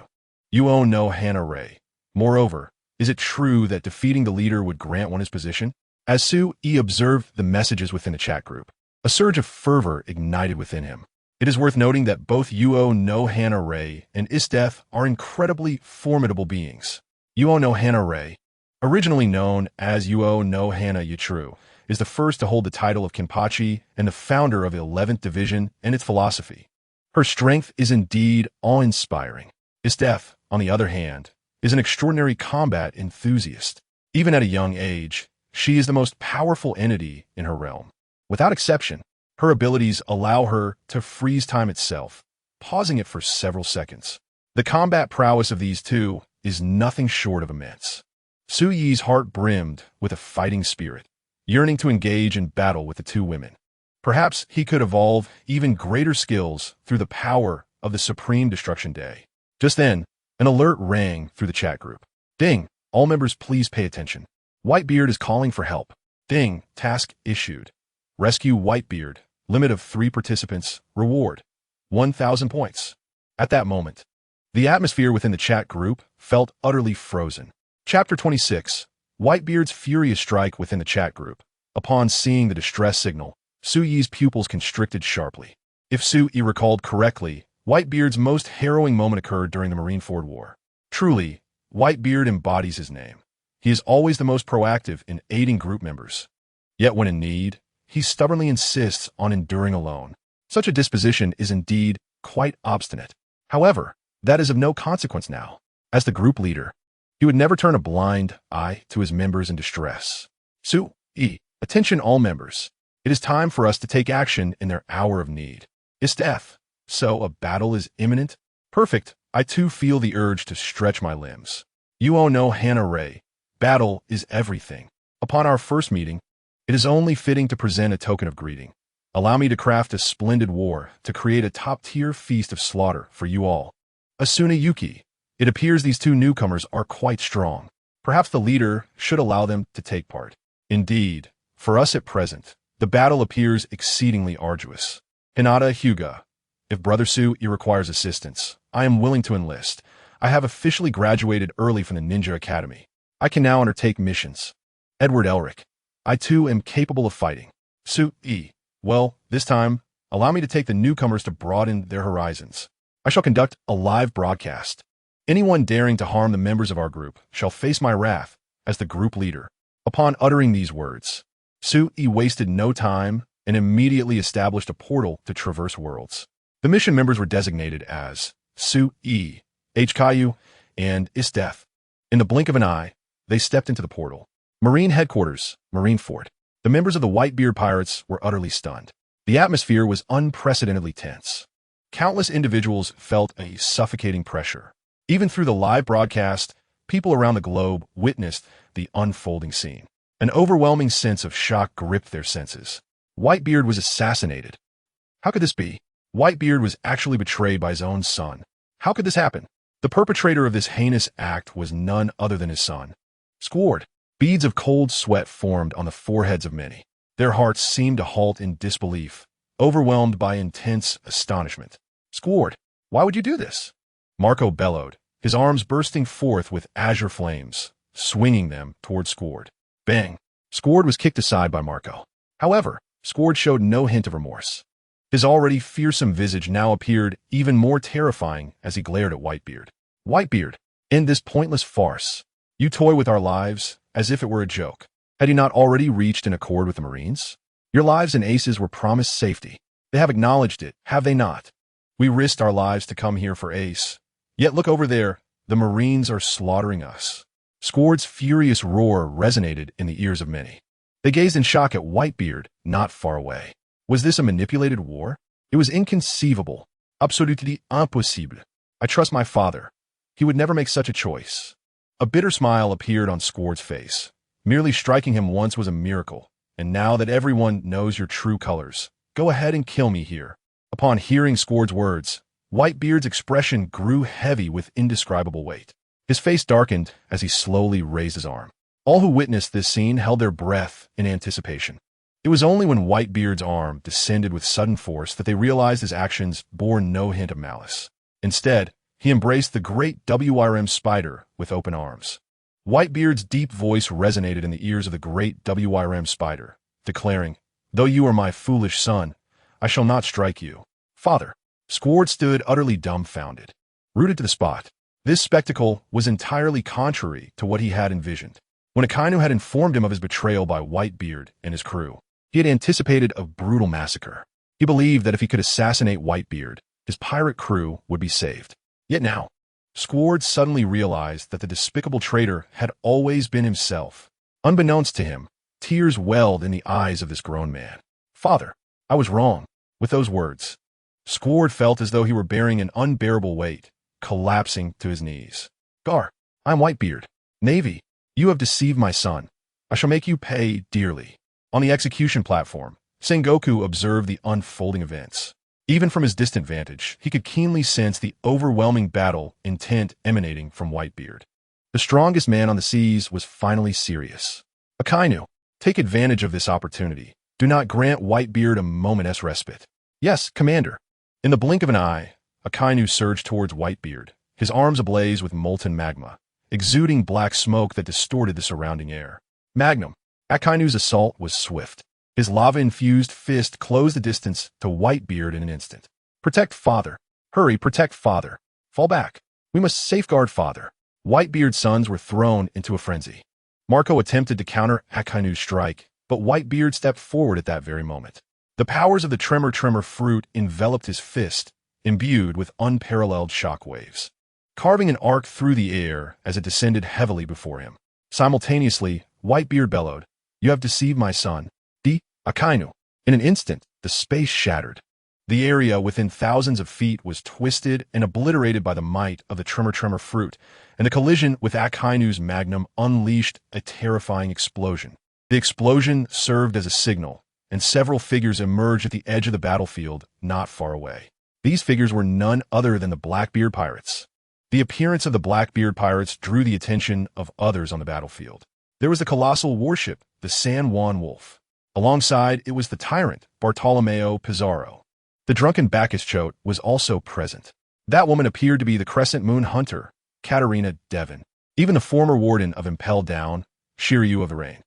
You know Hannah Ray. Moreover, is it true that defeating the leader would grant one his position? As Su Yi observed the messages within the chat group, a surge of fervor ignited within him. It is worth noting that both Yuo no Hannah Ray and Isdeath are incredibly formidable beings. Yuo no Hannah Ray, originally known as Yuo no Hannah Yutru, is the first to hold the title of Kenpachi and the founder of the 11th Division and its philosophy. Her strength is indeed awe-inspiring. Isdeath, on the other hand, is an extraordinary combat enthusiast. Even at a young age, she is the most powerful entity in her realm. Without exception, her abilities allow her to freeze time itself, pausing it for several seconds. The combat prowess of these 2 is nothing short of immense. Su Yi's heart brimmed with a fighting spirit, yearning to engage in battle with the 2 women. Perhaps he could evolve even greater skills through the power of the Supreme Destruction Day. Just then, an alert rang through the chat group. Ding! All members please pay attention. Whitebeard is calling for help. Ding! Task issued. Rescue Whitebeard. Limit of 3 participants. Reward 1,000 points. At that moment, the atmosphere within the chat group felt utterly frozen. Chapter 26. Whitebeard's furious strike within the chat group. Upon seeing the distress signal, Su Yi's pupils constricted sharply. If Su Yi recalled correctly, Whitebeard's most harrowing moment occurred during the Marineford War. Truly, Whitebeard embodies his name. He is always the most proactive in aiding group members. Yet when in need, he stubbornly insists on enduring alone. Such a disposition is indeed quite obstinate. However, that is of no consequence now. As the group leader, he would never turn a blind eye to his members in distress. Su Yi, Attention all members. It is time for us to take action in their hour of need. Is death. So a battle is imminent? Perfect. I too feel the urge to stretch my limbs. You all know Hannah Ray. Battle is everything. Upon our first meeting, it is only fitting to present a token of greeting. Allow me to craft a splendid war to create a top-tier feast of slaughter for you all. Asuna Yuki. It appears these two newcomers are quite strong. Perhaps the leader should allow them to take part. Indeed, for us at present, the battle appears exceedingly arduous. Hinata Hyuga. If Brother Su requires assistance, I am willing to enlist. I have officially graduated early from the Ninja Academy. I can now undertake missions. Edward Elric. I too am capable of fighting. Su E. Well, this time, allow me to take the newcomers to broaden their horizons. I shall conduct a live broadcast. Anyone daring to harm the members of our group shall face my wrath as the group leader. Upon uttering these words, Su E wasted no time and immediately established a portal to traverse worlds. The mission members were designated as Su E, H. Caillou, and Isdeath. In the blink of an eye, they stepped into the portal. Marine Headquarters, Marine Fort. The members of the Whitebeard pirates were utterly stunned. The atmosphere was unprecedentedly tense. Countless individuals felt a suffocating pressure. Even through the live broadcast, people around the globe witnessed the unfolding scene. An overwhelming sense of shock gripped their senses. Whitebeard was assassinated. How could this be? Whitebeard was actually betrayed by his own son. How could this happen? The perpetrator of this heinous act was none other than his son. Squard. Beads of cold sweat formed on the foreheads of many. Their hearts seemed to halt in disbelief, overwhelmed by intense astonishment. Squard, why would you do this? Marco bellowed, his arms bursting forth with azure flames, swinging them toward Squard. Bang! Squard was kicked aside by Marco. However, Squard showed no hint of remorse. His already fearsome visage now appeared even more terrifying as he glared at Whitebeard. Whitebeard, end this pointless farce. You toy with our lives as if it were a joke. Had you not already reached an accord with the Marines? Your lives and Ace's were promised safety. They have acknowledged it, have they not? We risked our lives to come here for Ace. Yet look over there, the Marines are slaughtering us. Squard's furious roar resonated in the ears of many. They gazed in shock at Whitebeard, not far away. Was this a manipulated war? It was inconceivable. Absolutely impossible. I trust my father. He would never make such a choice. A bitter smile appeared on Squard's face. Merely striking him once was a miracle, and now that everyone knows your true colors, go ahead and kill me here. Upon hearing Squard's words, Whitebeard's expression grew heavy with indescribable weight. His face darkened as he slowly raised his arm. All who witnessed this scene held their breath in anticipation. It was only when Whitebeard's arm descended with sudden force that they realized his actions bore no hint of malice. Instead, he embraced the great WRM spider with open arms. Whitebeard's deep voice resonated in the ears of the great WRM spider, declaring, "Though you are my foolish son, I shall not strike you." Father. Squard stood utterly dumbfounded, rooted to the spot. This spectacle was entirely contrary to what he had envisioned. When Akainu had informed him of his betrayal by Whitebeard and his crew, he had anticipated a brutal massacre. He believed that if he could assassinate Whitebeard, his pirate crew would be saved. Yet now, Squard suddenly realized that the despicable traitor had always been himself. Unbeknownst to him, tears welled in the eyes of this grown man. Father, I was wrong. With those words, Squard felt as though he were bearing an unbearable weight, collapsing to his knees. Gar, I am Whitebeard. Navy, you have deceived my son. I shall make you pay dearly. On the execution platform, Sengoku observed the unfolding events. Even from his distant vantage, he could keenly sense the overwhelming battle intent emanating from Whitebeard. The strongest man on the seas was finally serious. Akainu, take advantage of this opportunity. Do not grant Whitebeard a moment's respite. Yes, Commander. In the blink of an eye, Akainu surged towards Whitebeard, his arms ablaze with molten magma, exuding black smoke that distorted the surrounding air. Magnum. Akainu's assault was swift. His lava-infused fist closed the distance to Whitebeard in an instant. Protect Father. Hurry, protect Father. Fall back. We must safeguard Father. Whitebeard's sons were thrown into a frenzy. Marco attempted to counter Akainu's strike, but Whitebeard stepped forward at that very moment. The powers of the Tremor fruit enveloped his fist, imbued with unparalleled shock waves, carving an arc through the air as it descended heavily before him. Simultaneously, Whitebeard bellowed, You have deceived my son. D. Akainu. In an instant, the space shattered. The area within thousands of feet was twisted and obliterated by the might of the tremor fruit, and the collision with Akainu's magnum unleashed a terrifying explosion. The explosion served as a signal, and several figures emerged at the edge of the battlefield not far away. These figures were none other than the Blackbeard pirates. The appearance of the Blackbeard pirates drew the attention of others on the battlefield. There was the colossal warship, the San Juan Wolf. Alongside, it was the tyrant, Bartolomeo Pizarro. The drunken Bacchus Choate was also present. That woman appeared to be the Crescent Moon hunter, Katarina Devon. Even the former warden of Impel Down, Shiryu of the Rain,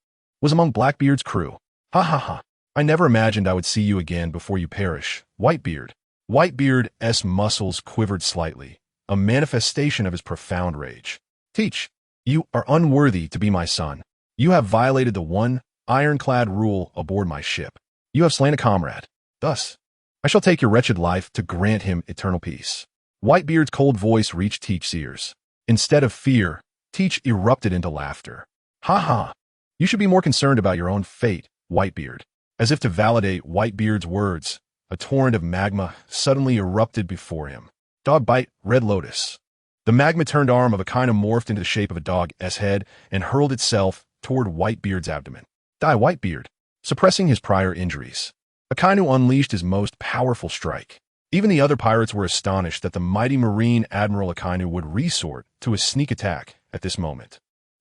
was among Blackbeard's crew. Ha ha ha. I never imagined I would see you again before you perish, Whitebeard. Whitebeard's muscles quivered slightly, a manifestation of his profound rage. Teach, you are unworthy to be my son. You have violated the one ironclad rule aboard my ship. You have slain a comrade. Thus, I shall take your wretched life to grant him eternal peace. Whitebeard's cold voice reached Teach's ears. Instead of fear, Teach erupted into laughter. Ha ha! You should be more concerned about your own fate, Whitebeard. As if to validate Whitebeard's words, a torrent of magma suddenly erupted before him. Dog bite, Red Lotus. The magma-turned arm of Akainu morphed into the shape of a dog's head and hurled itself toward Whitebeard's abdomen. Die, Whitebeard. Suppressing his prior injuries, Akainu unleashed his most powerful strike. Even the other pirates were astonished that the mighty Marine Admiral Akainu would resort to a sneak attack at this moment.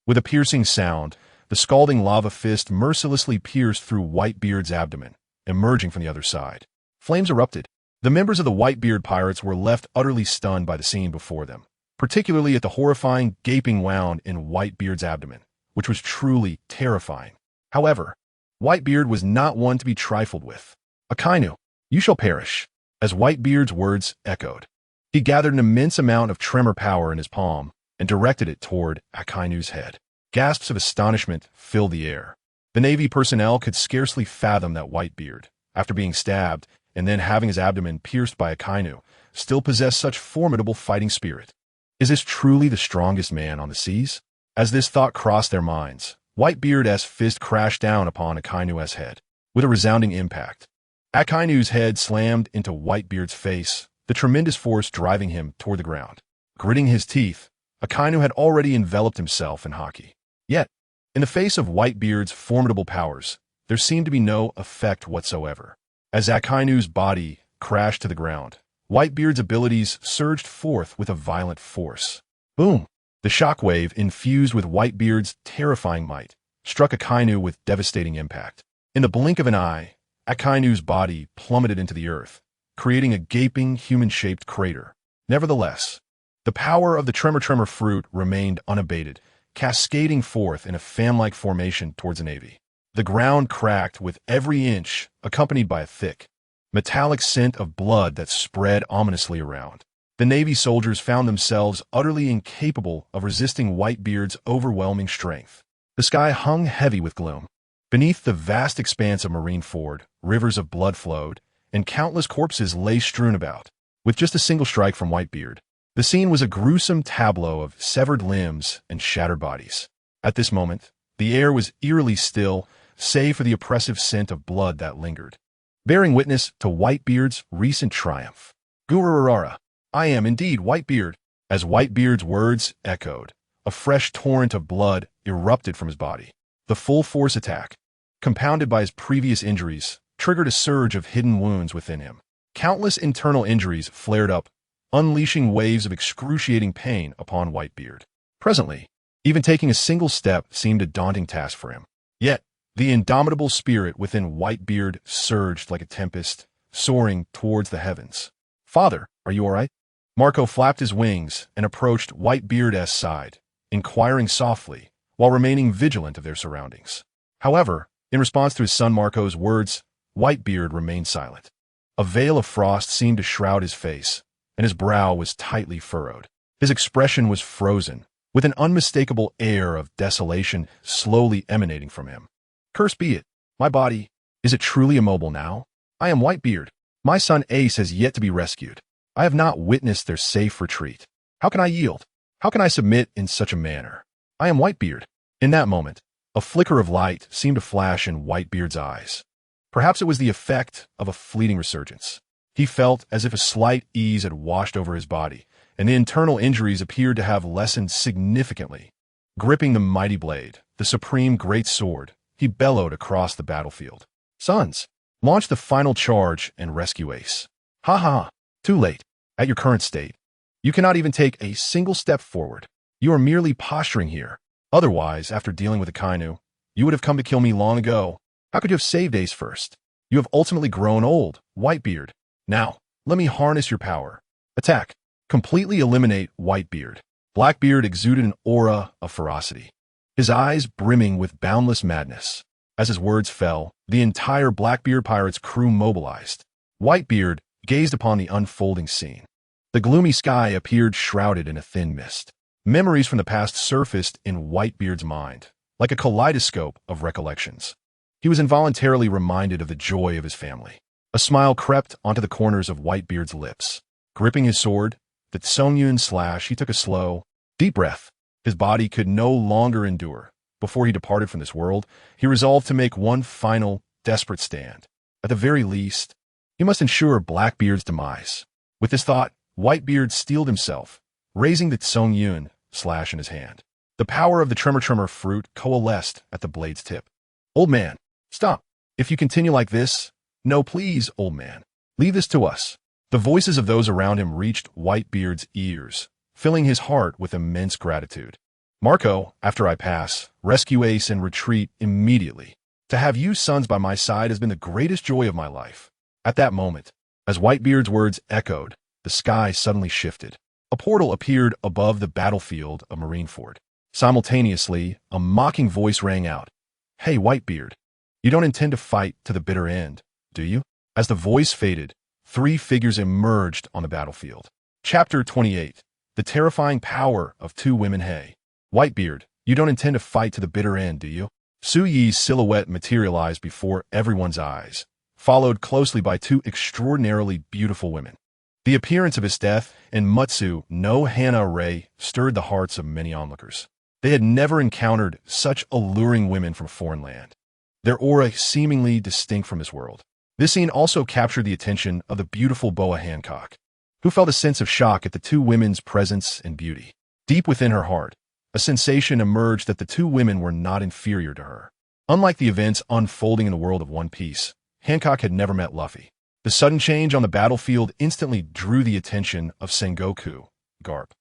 With a piercing sound, the scalding lava fist mercilessly pierced through Whitebeard's abdomen, emerging from the other side. Flames erupted. The members of the Whitebeard pirates were left utterly stunned by the scene before them, particularly at the horrifying gaping wound in Whitebeard's abdomen, which was truly terrifying. However, Whitebeard was not one to be trifled with. Akainu, you shall perish. As Whitebeard's words echoed, he gathered an immense amount of tremor power in his palm and directed it toward Akainu's head. Gasps of astonishment filled the air. The Navy personnel could scarcely fathom that Whitebeard, after being stabbed and then having his abdomen pierced by Akainu, still possessed such formidable fighting spirit. Is this truly the strongest man on the seas? As this thought crossed their minds, Whitebeard's fist crashed down upon Akainu's head, with a resounding impact. Akainu's head slammed into Whitebeard's face, the tremendous force driving him toward the ground. Gritting his teeth, Akainu had already enveloped himself in haki. Yet, in the face of Whitebeard's formidable powers, there seemed to be no effect whatsoever. As Akainu's body crashed to the ground, Whitebeard's abilities surged forth with a violent force. Boom! The shockwave, infused with Whitebeard's terrifying might, struck Akainu with devastating impact. In the blink of an eye, Akainu's body plummeted into the earth, creating a gaping, human-shaped crater. Nevertheless, the power of the tremor fruit remained unabated, cascading forth in a fan-like formation towards the Navy. The ground cracked with every inch, accompanied by a thick, metallic scent of blood that spread ominously around. The Navy soldiers found themselves utterly incapable of resisting Whitebeard's overwhelming strength. The sky hung heavy with gloom. Beneath the vast expanse of marine ford, rivers of blood flowed, and countless corpses lay strewn about. With just a single strike from Whitebeard, the scene was a gruesome tableau of severed limbs and shattered bodies. At this moment, the air was eerily still, save for the oppressive scent of blood that lingered, bearing witness to Whitebeard's recent triumph. Gurararara, I am indeed Whitebeard. As Whitebeard's words echoed, a fresh torrent of blood erupted from his body. The full-force attack, compounded by his previous injuries, triggered a surge of hidden wounds within him. Countless internal injuries flared up, unleashing waves of excruciating pain upon Whitebeard. Presently, even taking a single step seemed a daunting task for him. Yet, the indomitable spirit within Whitebeard surged like a tempest, soaring towards the heavens. Father, are you all right? Marco flapped his wings and approached Whitebeard's side, inquiring softly, while remaining vigilant of their surroundings. However, in response to his son Marco's words, Whitebeard remained silent. A veil of frost seemed to shroud his face, and his brow was tightly furrowed. His expression was frozen, with an unmistakable air of desolation slowly emanating from him. Cursed be it, my body, is it truly immobile now? I am Whitebeard. My son Ace has yet to be rescued. I have not witnessed their safe retreat. How can I yield? How can I submit in such a manner? I am Whitebeard. In that moment, A flicker of light seemed to flash in Whitebeard's eyes. Perhaps it was the effect of a fleeting resurgence. He felt as if a slight ease had washed over his body, and the internal injuries appeared to have lessened significantly. Gripping the mighty blade, the supreme great sword, he bellowed across the battlefield. Sons, launch the final charge and rescue Ace. Ha ha, too late. At your current state, you cannot even take a single step forward. You are merely posturing here. Otherwise, after dealing with Akainu, you would have come to kill me long ago. How could you have saved Ace first? You have ultimately grown old, Whitebeard. Now, let me harness your power. Attack. Completely eliminate Whitebeard. Blackbeard exuded an aura of ferocity, his eyes brimming with boundless madness. As his words fell, the entire Blackbeard pirates' crew mobilized. Whitebeard gazed upon the unfolding scene. The gloomy sky appeared shrouded in a thin mist. Memories from the past surfaced in Whitebeard's mind, like a kaleidoscope of recollections. He was involuntarily reminded of the joy of his family. A smile crept onto the corners of Whitebeard's lips. Gripping his sword, the Tsongyun slash, he took a slow, deep breath. His body could no longer endure. Before he departed from this world, he resolved to make one final, desperate stand. At the very least, he must ensure Blackbeard's demise. With this thought, Whitebeard steeled himself, raising the Tsongyun slash in his hand. The power of the tremor fruit coalesced at the blade's tip. Old man, stop. If you continue like this, no, please, old man. Leave this to us. The voices of those around him reached Whitebeard's ears, filling his heart with immense gratitude. Marco, after I pass, rescue Ace and retreat immediately. To have you sons by my side has been the greatest joy of my life. At that moment, as Whitebeard's words echoed, the sky suddenly shifted. A portal appeared above the battlefield of Marineford. Simultaneously, a mocking voice rang out. Hey, Whitebeard, you don't intend to fight to the bitter end, do you? As the voice faded, 3 figures emerged on the battlefield. Chapter 28. The terrifying power of 2 women. Hey, Whitebeard, you don't intend to fight to the bitter end, do you? Su Yi's silhouette materialized before everyone's eyes, followed closely by 2 extraordinarily beautiful women. The appearance of his death and Mutsu no Hana Rei stirred the hearts of many onlookers. They had never encountered such alluring women from a foreign land, their aura seemingly distinct from this world. This scene also captured the attention of the beautiful Boa Hancock, who felt a sense of shock at the 2 women's presence and beauty. Deep within her heart, a sensation emerged that the 2 women were not inferior to her. Unlike the events unfolding in the world of One Piece, Hancock had never met Luffy. The sudden change on the battlefield instantly drew the attention of Sengoku, Garp,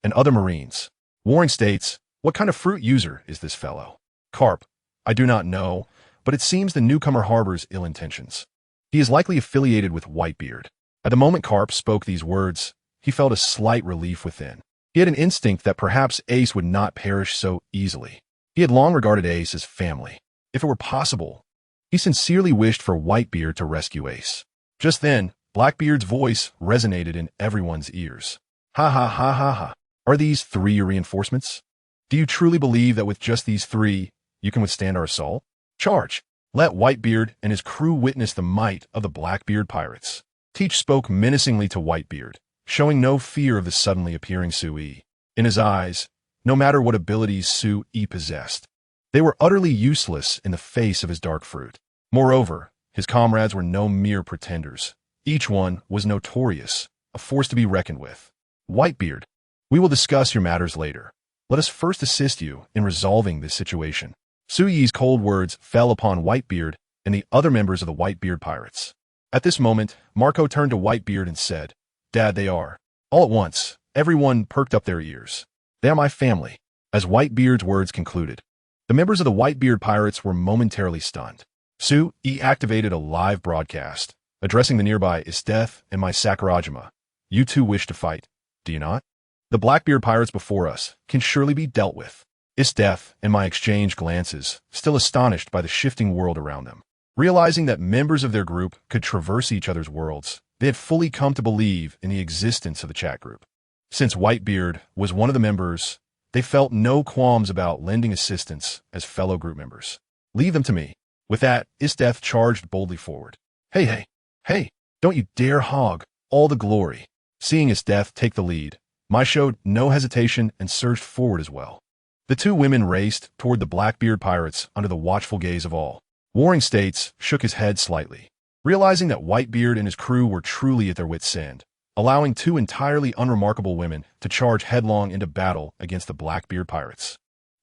and other Marines. Warring states, what kind of fruit user is this fellow? Carp, I do not know, but it seems the newcomer harbors ill intentions. He is likely affiliated with Whitebeard. At the moment Carp spoke these words, he felt a slight relief within. He had an instinct that perhaps Ace would not perish so easily. He had long regarded Ace as family. If it were possible, he sincerely wished for Whitebeard to rescue Ace. Just then, Blackbeard's voice resonated in everyone's ears. Ha ha ha ha ha. Are these 3 your reinforcements? Do you truly believe that with just these 3, you can withstand our assault? Charge! Let Whitebeard and his crew witness the might of the Blackbeard pirates. Teach spoke menacingly to Whitebeard, showing no fear of the suddenly appearing Sui. In his eyes, no matter what abilities Sui possessed, they were utterly useless in the face of his dark fruit. Moreover, his comrades were no mere pretenders. Each one was notorious, a force to be reckoned with. Whitebeard, we will discuss your matters later. Let us first assist you in resolving this situation. Su Yi's cold words fell upon Whitebeard and the other members of the Whitebeard pirates. At this moment, Marco turned to Whitebeard and said, Dad, they are. All at once, everyone perked up their ears. They are my family. As Whitebeard's words concluded, the members of the Whitebeard pirates were momentarily stunned. Su Yi activated a live broadcast, addressing the nearby Isteth and my Sakurajima. You 2 wish to fight, do you not? The Blackbeard pirates before us can surely be dealt with. Isteth and my exchanged glances, still astonished by the shifting world around them. Realizing that members of their group could traverse each other's worlds, they had fully come to believe in the existence of the chat group. Since Whitebeard was one of the members, they felt no qualms about lending assistance as fellow group members. Leave them to me. With that, Isteth charged boldly forward. Hey, don't you dare hog all the glory. Seeing Isteth take the lead, Mai showed no hesitation and surged forward as well. The two women raced toward the Blackbeard pirates under the watchful gaze of all. Warring States shook his head slightly, realizing that Whitebeard and his crew were truly at their wits' end, allowing two entirely unremarkable women to charge headlong into battle against the Blackbeard pirates.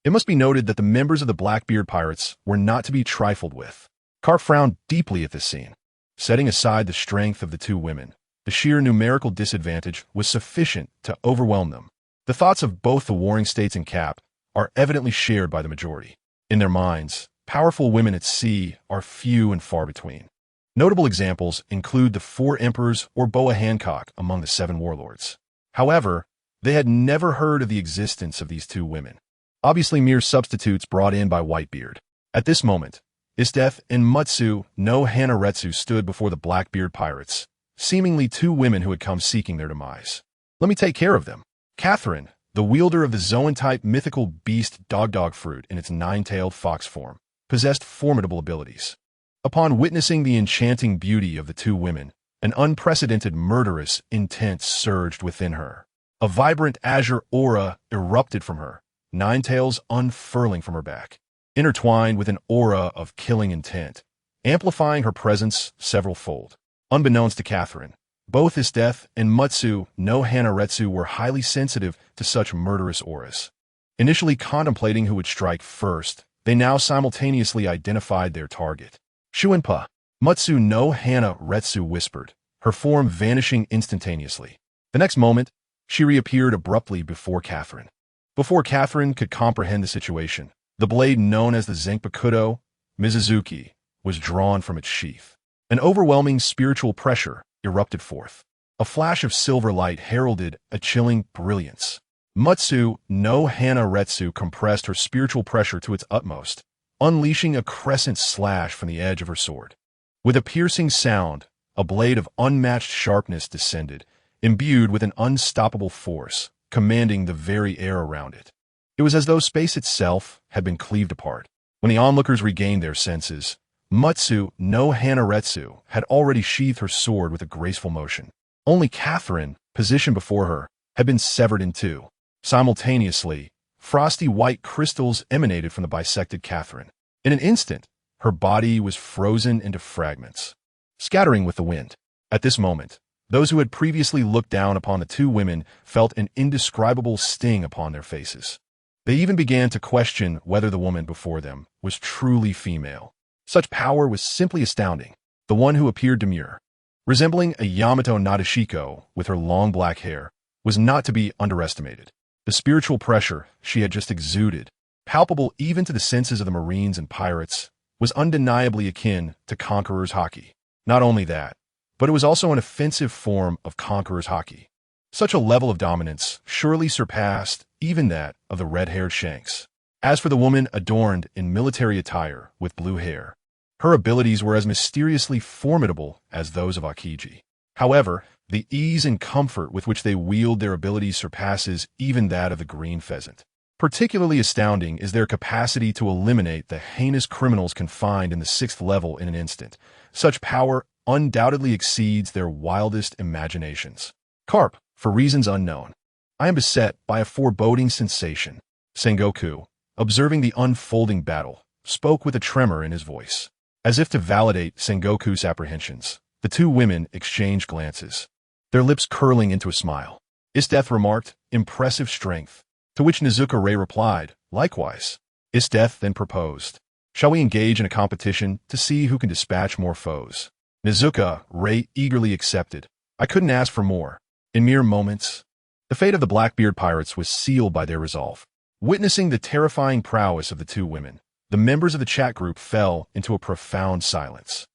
It must be noted that the members of the Blackbeard pirates were not to be trifled with. Carp frowned deeply at this scene. Setting aside the strength of the two women, the sheer numerical disadvantage was sufficient to overwhelm them. The thoughts of both the Warring States and Cap are evidently shared by the majority. In their minds, powerful women at sea are few and far between. Notable examples include the 4 emperors or Boa Hancock among the 7 warlords. However, they had never heard of the existence of these two women, obviously mere substitutes brought in by Whitebeard. At this moment, Isdeth and Mutsu no Hanaretsu stood before the Blackbeard pirates, seemingly two women who had come seeking their demise. Let me take care of them. Catherine, the wielder of the Zoan-type mythical beast dog fruit in its 9-tailed fox form, possessed formidable abilities. Upon witnessing the enchanting beauty of the two women, an unprecedented murderous intent surged within her. A vibrant azure aura erupted from her, 9 tails unfurling from her back, intertwined with an aura of killing intent, amplifying her presence several-fold. Unbeknownst to Catherine, both Isdeth and Mutsu no Hanaretsu were highly sensitive to such murderous auras. Initially contemplating who would strike first, they now simultaneously identified their target. Shuinpa, Mutsu no Hanaretsu whispered, her form vanishing instantaneously. The next moment, she reappeared abruptly before Catherine. Before Catherine could comprehend the situation, the blade known as the Zenpakudo, Mizuzuki, was drawn from its sheath. An overwhelming spiritual pressure erupted forth. A flash of silver light heralded a chilling brilliance. Mutsu no Hanaretsu compressed her spiritual pressure to its utmost, unleashing a crescent slash from the edge of her sword. With a piercing sound, a blade of unmatched sharpness descended, imbued with an unstoppable force, commanding the very air around it. It was as though space itself had been cleaved apart. When the onlookers regained their senses, Mutsu no Hanaretsu had already sheathed her sword with a graceful motion. Only Catherine, positioned before her, had been severed in two. Simultaneously, frosty white crystals emanated from the bisected Catherine. In an instant, her body was frozen into fragments, scattering with the wind. At this moment, those who had previously looked down upon the two women felt an indescribable sting upon their faces. They even began to question whether the woman before them was truly female. Such power was simply astounding. The one who appeared demure, resembling a Yamato Nadeshiko with her long black hair, was not to be underestimated. The spiritual pressure she had just exuded, palpable even to the senses of the Marines and pirates, was undeniably akin to Conqueror's Haki. Not only that, but it was also an offensive form of Conqueror's Haki. Such a level of dominance surely surpassed even that of the red-haired Shanks. As for the woman adorned in military attire with blue hair, her abilities were as mysteriously formidable as those of Akiji. However, the ease and comfort with which they wield their abilities surpasses even that of the green pheasant. Particularly astounding is their capacity to eliminate the heinous criminals confined in the 6th level in an instant. Such power undoubtedly exceeds their wildest imaginations. Carp, for reasons unknown, I am beset by a foreboding sensation. Sengoku, observing the unfolding battle, spoke with a tremor in his voice. As if to validate Sengoku's apprehensions, the two women exchanged glances, their lips curling into a smile. Isdeth remarked, "Impressive strength," to which Nizuka-Rei replied, "Likewise." Isdeth then proposed, "Shall we engage in a competition to see who can dispatch more foes?" Nizuka-Rei eagerly accepted. I couldn't ask for more. In mere moments, the fate of the Blackbeard pirates was sealed by their resolve. Witnessing the terrifying prowess of the two women, the members of the chat group fell into a profound silence.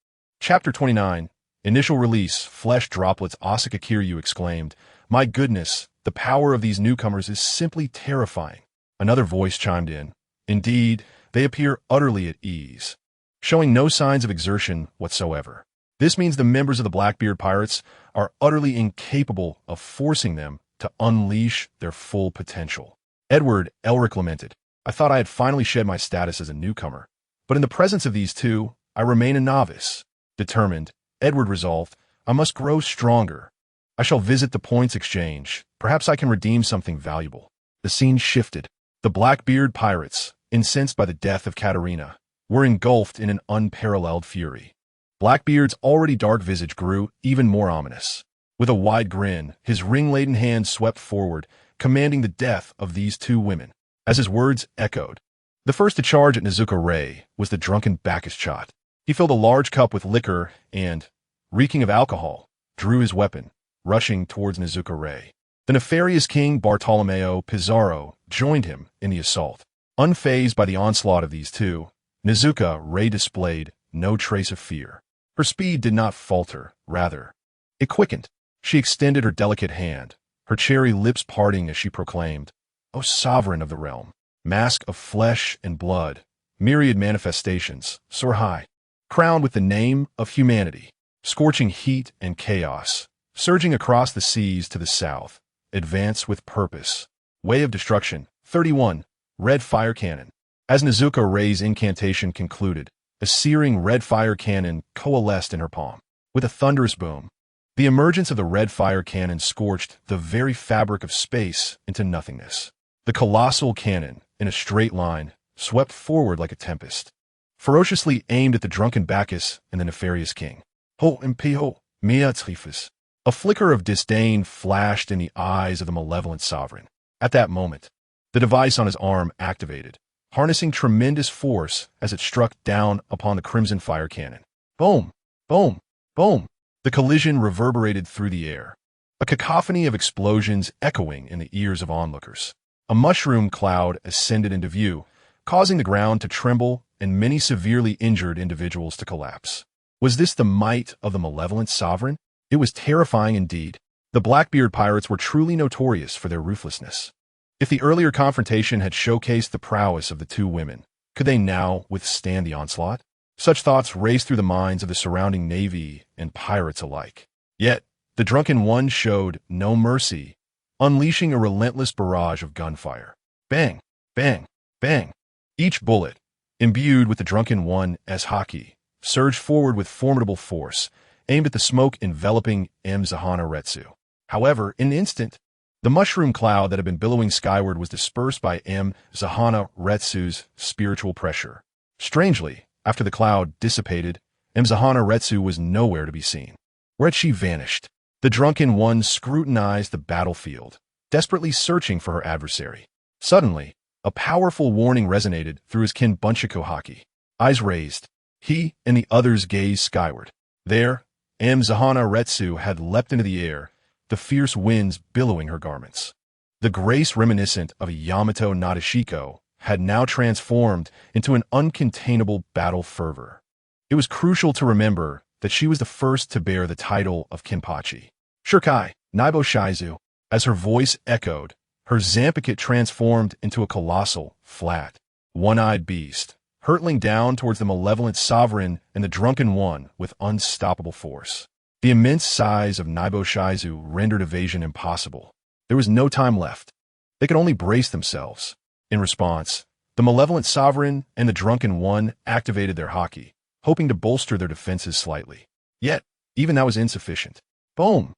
Chapter 29, Initial Release, Flesh Droplets. Asaka Kiryu exclaimed, "My goodness, the power of these newcomers is simply terrifying." Another voice chimed in, "Indeed, they appear utterly at ease, showing no signs of exertion whatsoever. This means the members of the Blackbeard pirates are utterly incapable of forcing them to unleash their full potential." Edward Elric lamented, "I thought I had finally shed my status as a newcomer, but in the presence of these two, I remain a novice." Determined, Edward resolved, "I must grow stronger. I shall visit the points exchange. Perhaps I can redeem something valuable." The scene shifted. The Blackbeard pirates, incensed by the death of Katarina, were engulfed in an unparalleled fury. Blackbeard's already dark visage grew even more ominous. With a wide grin, his ring-laden hand swept forward, commanding the death of these two women. As his words echoed, the first to charge at Nezuko Ray was the drunken Bacchus Chot. He filled a large cup with liquor and, reeking of alcohol, drew his weapon, rushing towards Nezuko Ray. The nefarious King Bartolomeo Pizarro joined him in the assault. Unfazed by the onslaught of these two, Nezuko Ray displayed no trace of fear. Her speed did not falter, rather, it quickened. She extended her delicate hand, her cherry lips parting as she proclaimed, "O sovereign of the realm, mask of flesh and blood, myriad manifestations, soar high, crowned with the name of humanity, scorching heat and chaos, surging across the seas to the south, advance with purpose, way of destruction." 31. Red Fire Cannon. As Nezuko Ray's incantation concluded, a searing red fire cannon coalesced in her palm. With a thunderous boom, the emergence of the red fire cannon scorched the very fabric of space into nothingness. The colossal cannon, in a straight line, swept forward like a tempest, ferociously aimed at the drunken Bacchus and the nefarious king. Ho impiho, mia trifus. A flicker of disdain flashed in the eyes of the malevolent sovereign. At that moment, the device on his arm activated, harnessing tremendous force as it struck down upon the crimson fire cannon. Boom! Boom! Boom! The collision reverberated through the air, a cacophony of explosions echoing in the ears of onlookers. A mushroom cloud ascended into view, causing the ground to tremble and many severely injured individuals to collapse. Was this the might of the malevolent sovereign? It was terrifying indeed. The Blackbeard pirates were truly notorious for their ruthlessness. If the earlier confrontation had showcased the prowess of the two women, could they now withstand the onslaught? Such thoughts raced through the minds of the surrounding navy and pirates alike. Yet, the drunken one showed no mercy, unleashing a relentless barrage of gunfire. Bang! Bang! Bang! Each bullet, imbued with the drunken one's haki, surged forward with formidable force, aimed at the smoke enveloping Zahana Retsu. However, in an instant, the mushroom cloud that had been billowing skyward was dispersed by Zahana Retsu's spiritual pressure. Strangely, after the cloud dissipated, Zahana Retsu was nowhere to be seen. Where had she vanished? The drunken one scrutinized the battlefield, desperately searching for her adversary. Suddenly, a powerful warning resonated through his kin Bunchiko haki. Eyes raised, he and the others gazed skyward. There, Zahana Retsu had leapt into the air, the fierce winds billowing her garments. The grace reminiscent of a Yamato Nadeshiko had now transformed into an uncontainable battle fervor. It was crucial to remember that she was the first to bear the title of Kinpachi. Shirkai, Naibo Shizu. As her voice echoed, her Zampiket transformed into a colossal, flat, one-eyed beast, hurtling down towards the malevolent sovereign and the drunken one with unstoppable force. The immense size of Naibo Shizu rendered evasion impossible. There was no time left. They could only brace themselves. In response, the malevolent sovereign and the drunken one activated their haki, hoping to bolster their defenses slightly. Yet, even that was insufficient. Boom!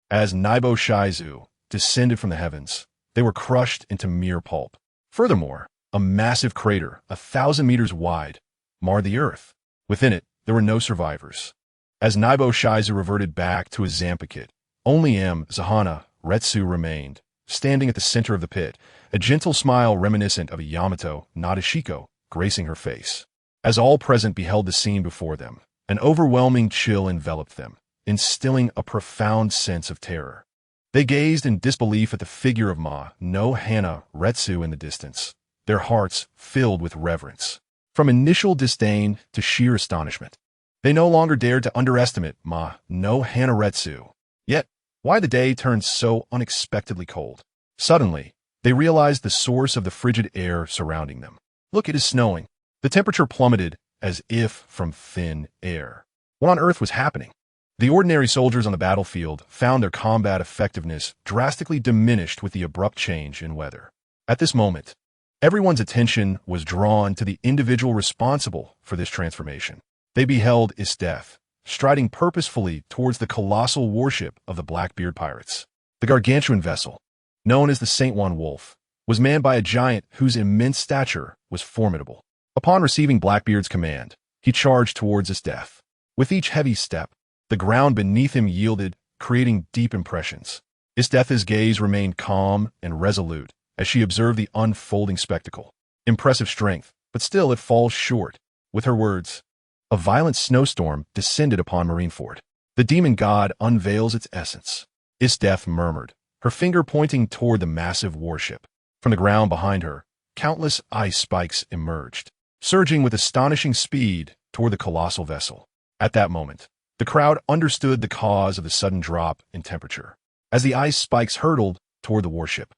As Naibo Shizu descended from the heavens, they were crushed into mere pulp. Furthermore, a massive crater, 1,000 meters wide, marred the earth. Within it, there were no survivors. As Naibo Shizu reverted back to his Zampiket, only Zahana Retsu remained, standing at the center of the pit, a gentle smile reminiscent of a Yamato Nadeshiko gracing her face. As all present beheld the scene before them, an overwhelming chill enveloped them, instilling a profound sense of terror. They gazed in disbelief at the figure of Hana Retsu in the distance, their hearts filled with reverence. From initial disdain to sheer astonishment, they no longer dared to underestimate Hana Retsu. Yet, why the day turned so unexpectedly cold? Suddenly, they realized the source of the frigid air surrounding them. Look, it is snowing. The temperature plummeted as if from thin air. What on earth was happening? The ordinary soldiers on the battlefield found their combat effectiveness drastically diminished with the abrupt change in weather. At this moment, everyone's attention was drawn to the individual responsible for this transformation. They beheld Isdeath, striding purposefully towards the colossal warship of the Blackbeard pirates. The gargantuan vessel, known as the Saint Juan Wolf, was manned by a giant whose immense stature was formidable. Upon receiving Blackbeard's command, he charged towards his death. With each heavy step, the ground beneath him yielded, creating deep impressions. Isteth's gaze remained calm and resolute as she observed the unfolding spectacle. Impressive strength, but still it falls short. With her words, a violent snowstorm descended upon Marineford. The demon god unveils its essence. Isteth murmured, her finger pointing toward the massive warship. From the ground behind her, countless ice spikes emerged, surging with astonishing speed toward the colossal vessel. At that moment, the crowd understood the cause of the sudden drop in temperature. As the ice spikes hurtled toward the warship,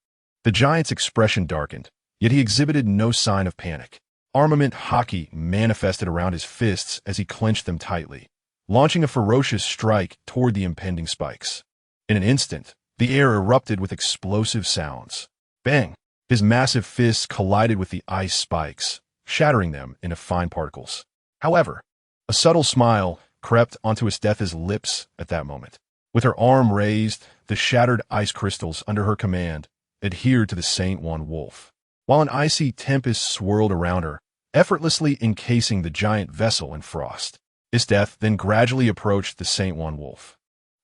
the giant's expression darkened, yet he exhibited no sign of panic. Armament hockey manifested around his fists as he clenched them tightly, launching a ferocious strike toward the impending spikes. In an instant, the air erupted with explosive sounds. Bang! His massive fists collided with the ice spikes, shattering them into fine particles. However, a subtle smile crept onto Isteth's lips at that moment. With her arm raised, the shattered ice crystals under her command adhered to the Saint One Wolf, while an icy tempest swirled around her, effortlessly encasing the giant vessel in frost. Isteth then gradually approached the Saint One Wolf.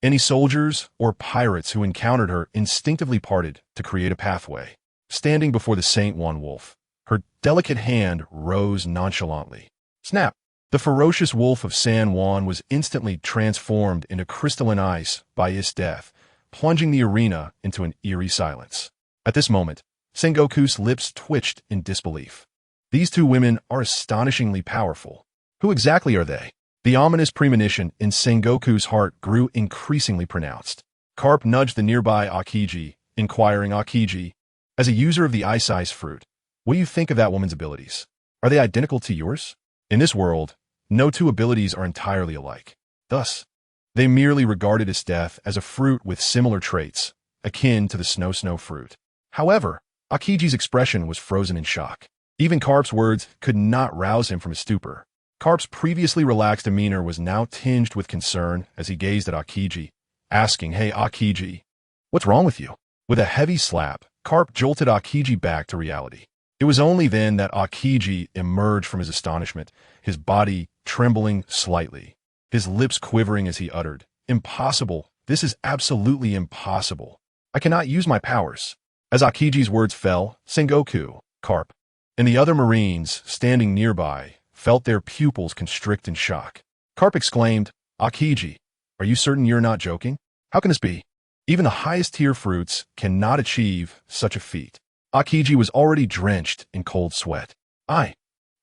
Any soldiers or pirates who encountered her instinctively parted to create a pathway. Standing before the Saint One Wolf, her delicate hand rose nonchalantly. Snap! The ferocious wolf of San Juan was instantly transformed into crystalline ice by Isteth, plunging the arena into an eerie silence. At this moment, Sengoku's lips twitched in disbelief. These two women are astonishingly powerful. Who exactly are they? The ominous premonition in Sengoku's heart grew increasingly pronounced. Carp nudged the nearby Akiji, inquiring, Akiji, as a user of the ice fruit, what do you think of that woman's abilities? Are they identical to yours? In this world, no two abilities are entirely alike. Thus, they merely regarded Isteth as a fruit with similar traits, akin to the snow fruit. However, Akiji's expression was frozen in shock. Even Carp's words could not rouse him from his stupor. Carp's previously relaxed demeanor was now tinged with concern as he gazed at Akiji, asking, Hey Akiji, what's wrong with you? With a heavy slap, Carp jolted Akiji back to reality. It was only then that Akiji emerged from his astonishment, his body trembling slightly, his lips quivering as he uttered, Impossible, this is absolutely impossible. I cannot use my powers. As Akiji's words fell, Sengoku, Carp, and the other Marines standing nearby felt their pupils constrict in shock. Carp exclaimed, Akiji, are you certain you're not joking? How can this be? Even the highest tier fruits cannot achieve such a feat. Akiji was already drenched in cold sweat. I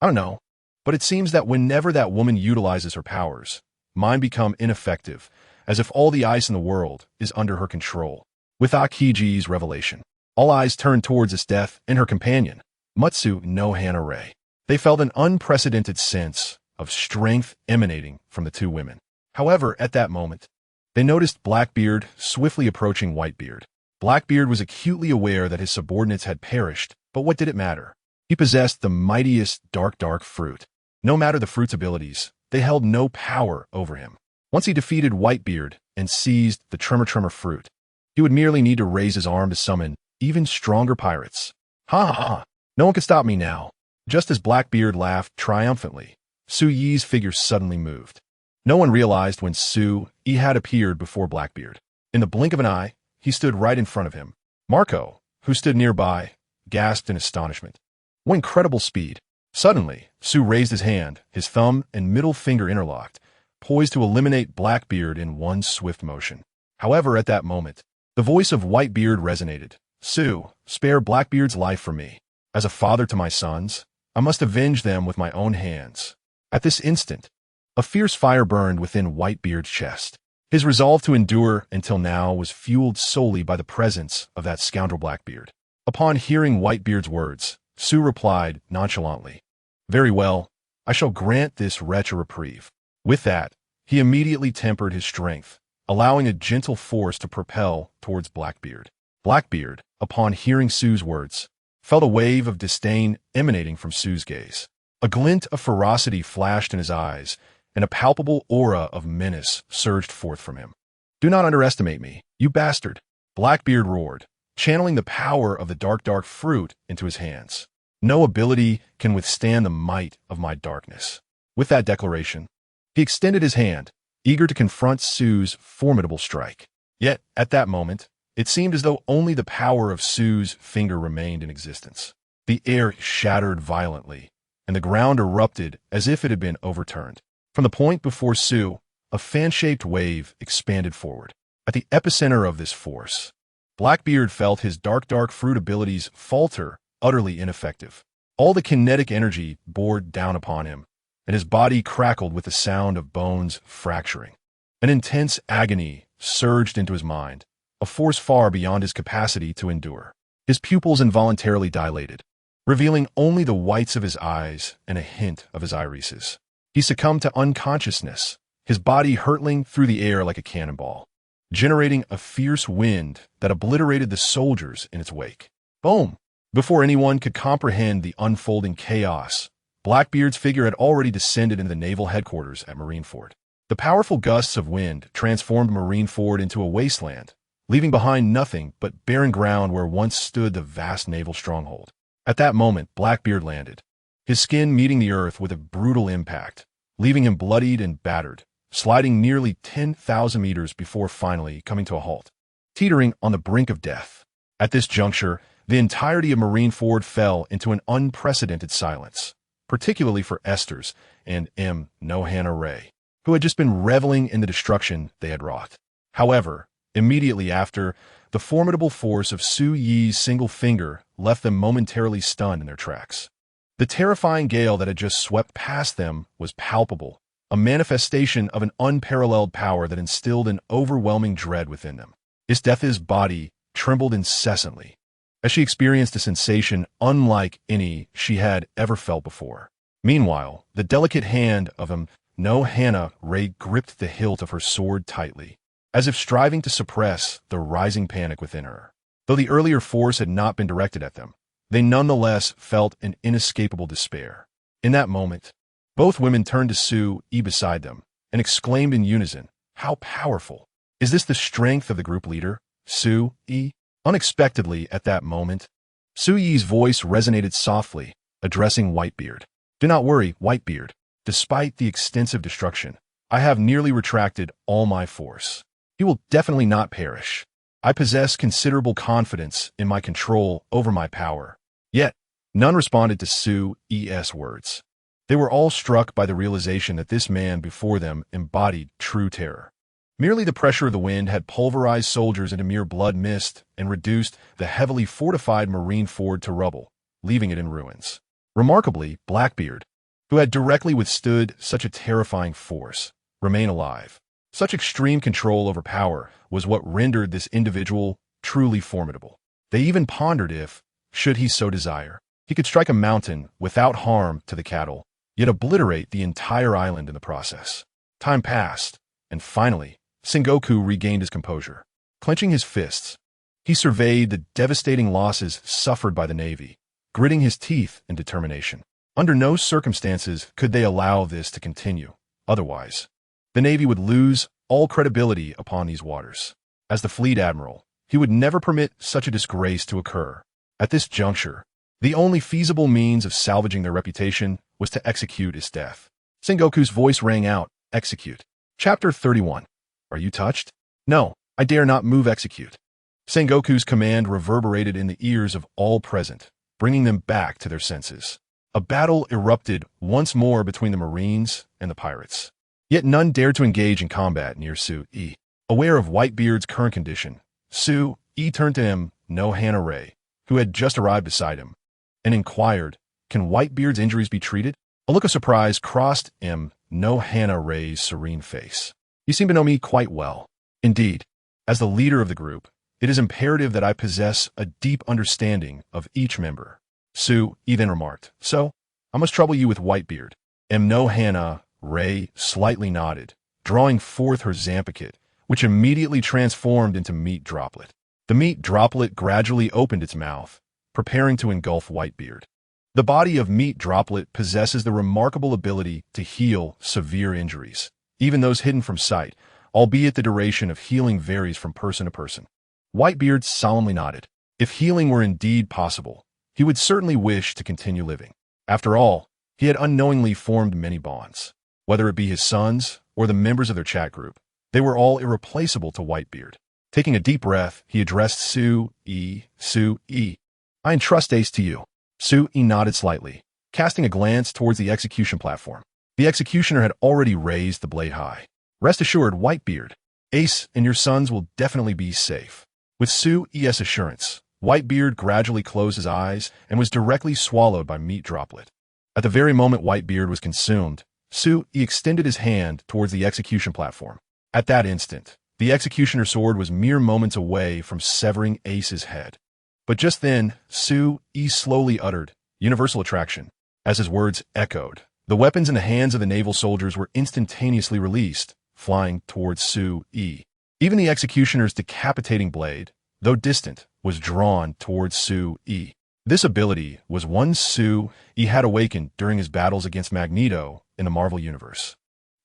don't know, but it seems that whenever that woman utilizes her powers, mine become ineffective, as if all the ice in the world is under her control. With Akiji's revelation, all eyes turned towards Isteth and her companion, Mutsu no Hanare. They felt an unprecedented sense of strength emanating from the two women. However, at that moment, they noticed Blackbeard swiftly approaching Whitebeard. Blackbeard was acutely aware that his subordinates had perished, but what did it matter? He possessed the mightiest dark fruit. No matter the fruit's abilities, they held no power over him. Once he defeated Whitebeard and seized the tremor fruit, he would merely need to raise his arm to summon even stronger pirates. Ha! No one can stop me now. Just as Blackbeard laughed triumphantly, Su Yi's figure suddenly moved. No one realized when Su Yi had appeared before Blackbeard. In the blink of an eye, he stood right in front of him. Marco, who stood nearby, gasped in astonishment. What incredible speed! Suddenly, Su raised his hand, his thumb and middle finger interlocked, poised to eliminate Blackbeard in one swift motion. However, at that moment, the voice of Whitebeard resonated. Su, spare Blackbeard's life for me. As a father to my sons, I must avenge them with my own hands. At this instant, a fierce fire burned within Whitebeard's chest. His resolve to endure until now was fueled solely by the presence of that scoundrel Blackbeard. Upon hearing Whitebeard's words, Su replied nonchalantly, Very well, I shall grant this wretch a reprieve. With that, he immediately tempered his strength, allowing a gentle force to propel towards Blackbeard. Blackbeard, upon hearing Su's words, felt a wave of disdain emanating from Su's gaze. A glint of ferocity flashed in his eyes, and a palpable aura of menace surged forth from him. Do not underestimate me, you bastard! Blackbeard roared, channeling the power of the dark fruit into his hands. No ability can withstand the might of my darkness. With that declaration, he extended his hand, eager to confront Su's formidable strike. Yet, at that moment, it seemed as though only the power of Su's finger remained in existence. The air shattered violently, and the ground erupted as if it had been overturned. From the point before Su, a fan-shaped wave expanded forward. At the epicenter of this force, Blackbeard felt his dark fruit abilities falter, utterly ineffective. All the kinetic energy bore down upon him, and his body crackled with the sound of bones fracturing. An intense agony surged into his mind, a force far beyond his capacity to endure. His pupils involuntarily dilated, revealing only the whites of his eyes and a hint of his irises. He succumbed to unconsciousness, his body hurtling through the air like a cannonball, generating a fierce wind that obliterated the soldiers in its wake. Boom! Before anyone could comprehend the unfolding chaos, Blackbeard's figure had already descended into the naval headquarters at Marineford. The powerful gusts of wind transformed Marineford into a wasteland, leaving behind nothing but barren ground where once stood the vast naval stronghold. At that moment, Blackbeard landed, his skin meeting the earth with a brutal impact, leaving him bloodied and battered, sliding nearly 10,000 meters before finally coming to a halt, teetering on the brink of death. At this juncture, the entirety of Marineford fell into an unprecedented silence, particularly for Esther's and Nohana Ray, who had just been reveling in the destruction they had wrought. However, immediately after, the formidable force of Su Yi's single finger left them momentarily stunned in their tracks. The terrifying gale that had just swept past them was palpable, a manifestation of an unparalleled power that instilled an overwhelming dread within them. Isthetha's body trembled incessantly, as she experienced a sensation unlike any she had ever felt before. Meanwhile, the delicate hand of Nohana Ray gripped the hilt of her sword tightly, as if striving to suppress the rising panic within her. Though the earlier force had not been directed at them, they nonetheless felt an inescapable despair. In that moment, both women turned to Su Yi beside them and exclaimed in unison, "How powerful! Is this the strength of the group leader, Su Yi?" Unexpectedly at that moment, Su Yi's voice resonated softly, addressing Whitebeard. "Do not worry, Whitebeard. Despite the extensive destruction, I have nearly retracted all my force. He will definitely not perish. I possess considerable confidence in my control over my power." Yet, none responded to Su Yi's words. They were all struck by the realization that this man before them embodied true terror. Merely the pressure of the wind had pulverized soldiers into mere blood mist and reduced the heavily fortified Marineford to rubble, leaving it in ruins. Remarkably, Blackbeard, who had directly withstood such a terrifying force, remained alive. Such extreme control over power was what rendered this individual truly formidable. They even pondered if, should he so desire, he could strike a mountain without harm to the cattle, yet obliterate the entire island in the process. Time passed, and finally, Sengoku regained his composure. Clenching his fists, he surveyed the devastating losses suffered by the Navy, gritting his teeth in determination. Under no circumstances could they allow this to continue. Otherwise, the Navy would lose all credibility upon these waters. As the fleet admiral, he would never permit such a disgrace to occur. At this juncture, the only feasible means of salvaging their reputation was to execute his death. Sengoku's voice rang out, "Execute." Chapter 31. Are you touched? No, I dare not move execute. Sengoku's command reverberated in the ears of all present, bringing them back to their senses. A battle erupted once more between the Marines and the pirates. Yet none dared to engage in combat near Su Yi. Aware of Whitebeard's current condition, Su Yi turned to Nohana Ray, who had just arrived beside him, and inquired, "Can Whitebeard's injuries be treated?" A look of surprise crossed Nohana Ray's serene face. "You seem to know me quite well. Indeed, as the leader of the group, it is imperative that I possess a deep understanding of each member." Su Yi then remarked, "So, I must trouble you with Whitebeard." Nohana Ray slightly nodded, drawing forth her Zampicut, which immediately transformed into Meat Droplet. The Meat Droplet gradually opened its mouth, preparing to engulf Whitebeard. The body of Meat Droplet possesses the remarkable ability to heal severe injuries, even those hidden from sight, albeit the duration of healing varies from person to person. Whitebeard solemnly nodded. If healing were indeed possible, he would certainly wish to continue living. After all, he had unknowingly formed many bonds. Whether it be his sons or the members of their chat group, they were all irreplaceable to Whitebeard. Taking a deep breath, he addressed Su-E. Su-E, I entrust Ace to you. Su-E nodded slightly, casting a glance towards the execution platform. The executioner had already raised the blade high. Rest assured, Whitebeard, Ace and your sons will definitely be safe. With Su-E's assurance, Whitebeard gradually closed his eyes and was directly swallowed by meat droplet. At the very moment Whitebeard was consumed, Su-E extended his hand towards the execution platform. At that instant, the executioner's sword was mere moments away from severing Ace's head. But just then, Su-E slowly uttered, "Universal attraction." As his words echoed, the weapons in the hands of the naval soldiers were instantaneously released, flying towards Su-E. Even the executioner's decapitating blade, though distant, was drawn towards Su-E. This ability was one Su-E had awakened during his battles against Magneto in the Marvel Universe.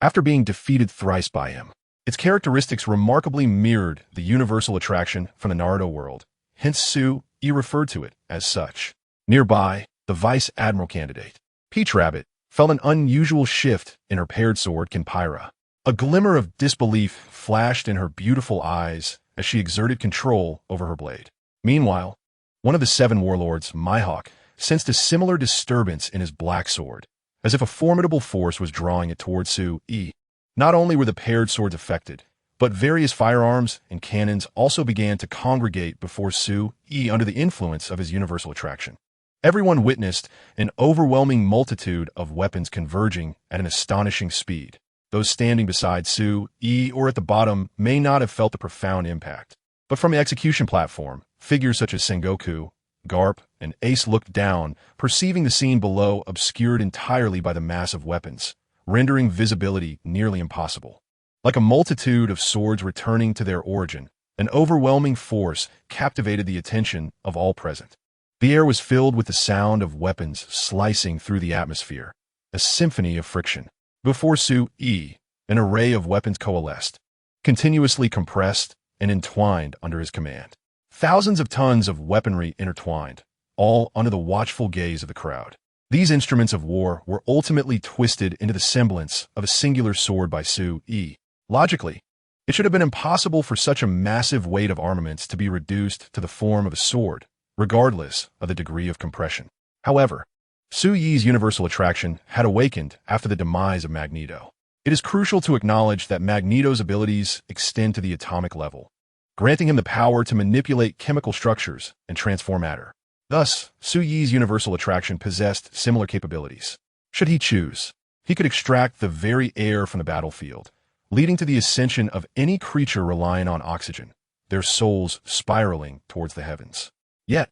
After being defeated thrice by him, its characteristics remarkably mirrored the universal attraction from the Naruto world, hence Su-E referred to it as such. Nearby, the Vice Admiral candidate, Peach Rabbit, felt an unusual shift in her paired sword, Kenpyra. A glimmer of disbelief flashed in her beautiful eyes as she exerted control over her blade. Meanwhile, one of the 7 warlords, Mihawk, sensed a similar disturbance in his black sword, as if a formidable force was drawing it towards Su-E. Not only were the paired swords affected, but various firearms and cannons also began to congregate before Su-E under the influence of his universal attraction. Everyone witnessed an overwhelming multitude of weapons converging at an astonishing speed. Those standing beside Su-E or at the bottom may not have felt the profound impact. But from the execution platform, figures such as Sengoku, Garp, and Ace looked down, perceiving the scene below obscured entirely by the mass of weapons, rendering visibility nearly impossible. Like a multitude of swords returning to their origin, an overwhelming force captivated the attention of all present. The air was filled with the sound of weapons slicing through the atmosphere, a symphony of friction. Before Su-E, an array of weapons coalesced, continuously compressed and entwined under his command. Thousands of tons of weaponry intertwined, all under the watchful gaze of the crowd. These instruments of war were ultimately twisted into the semblance of a singular sword by Su-E. Logically, it should have been impossible for such a massive weight of armaments to be reduced to the form of a sword, regardless of the degree of compression. However, Su-Yi's universal attraction had awakened after the demise of Magneto. It is crucial to acknowledge that Magneto's abilities extend to the atomic level, granting him the power to manipulate chemical structures and transform matter. Thus, Su-Yi's universal attraction possessed similar capabilities. Should he choose, he could extract the very air from the battlefield, leading to the ascension of any creature relying on oxygen, their souls spiraling towards the heavens. Yet,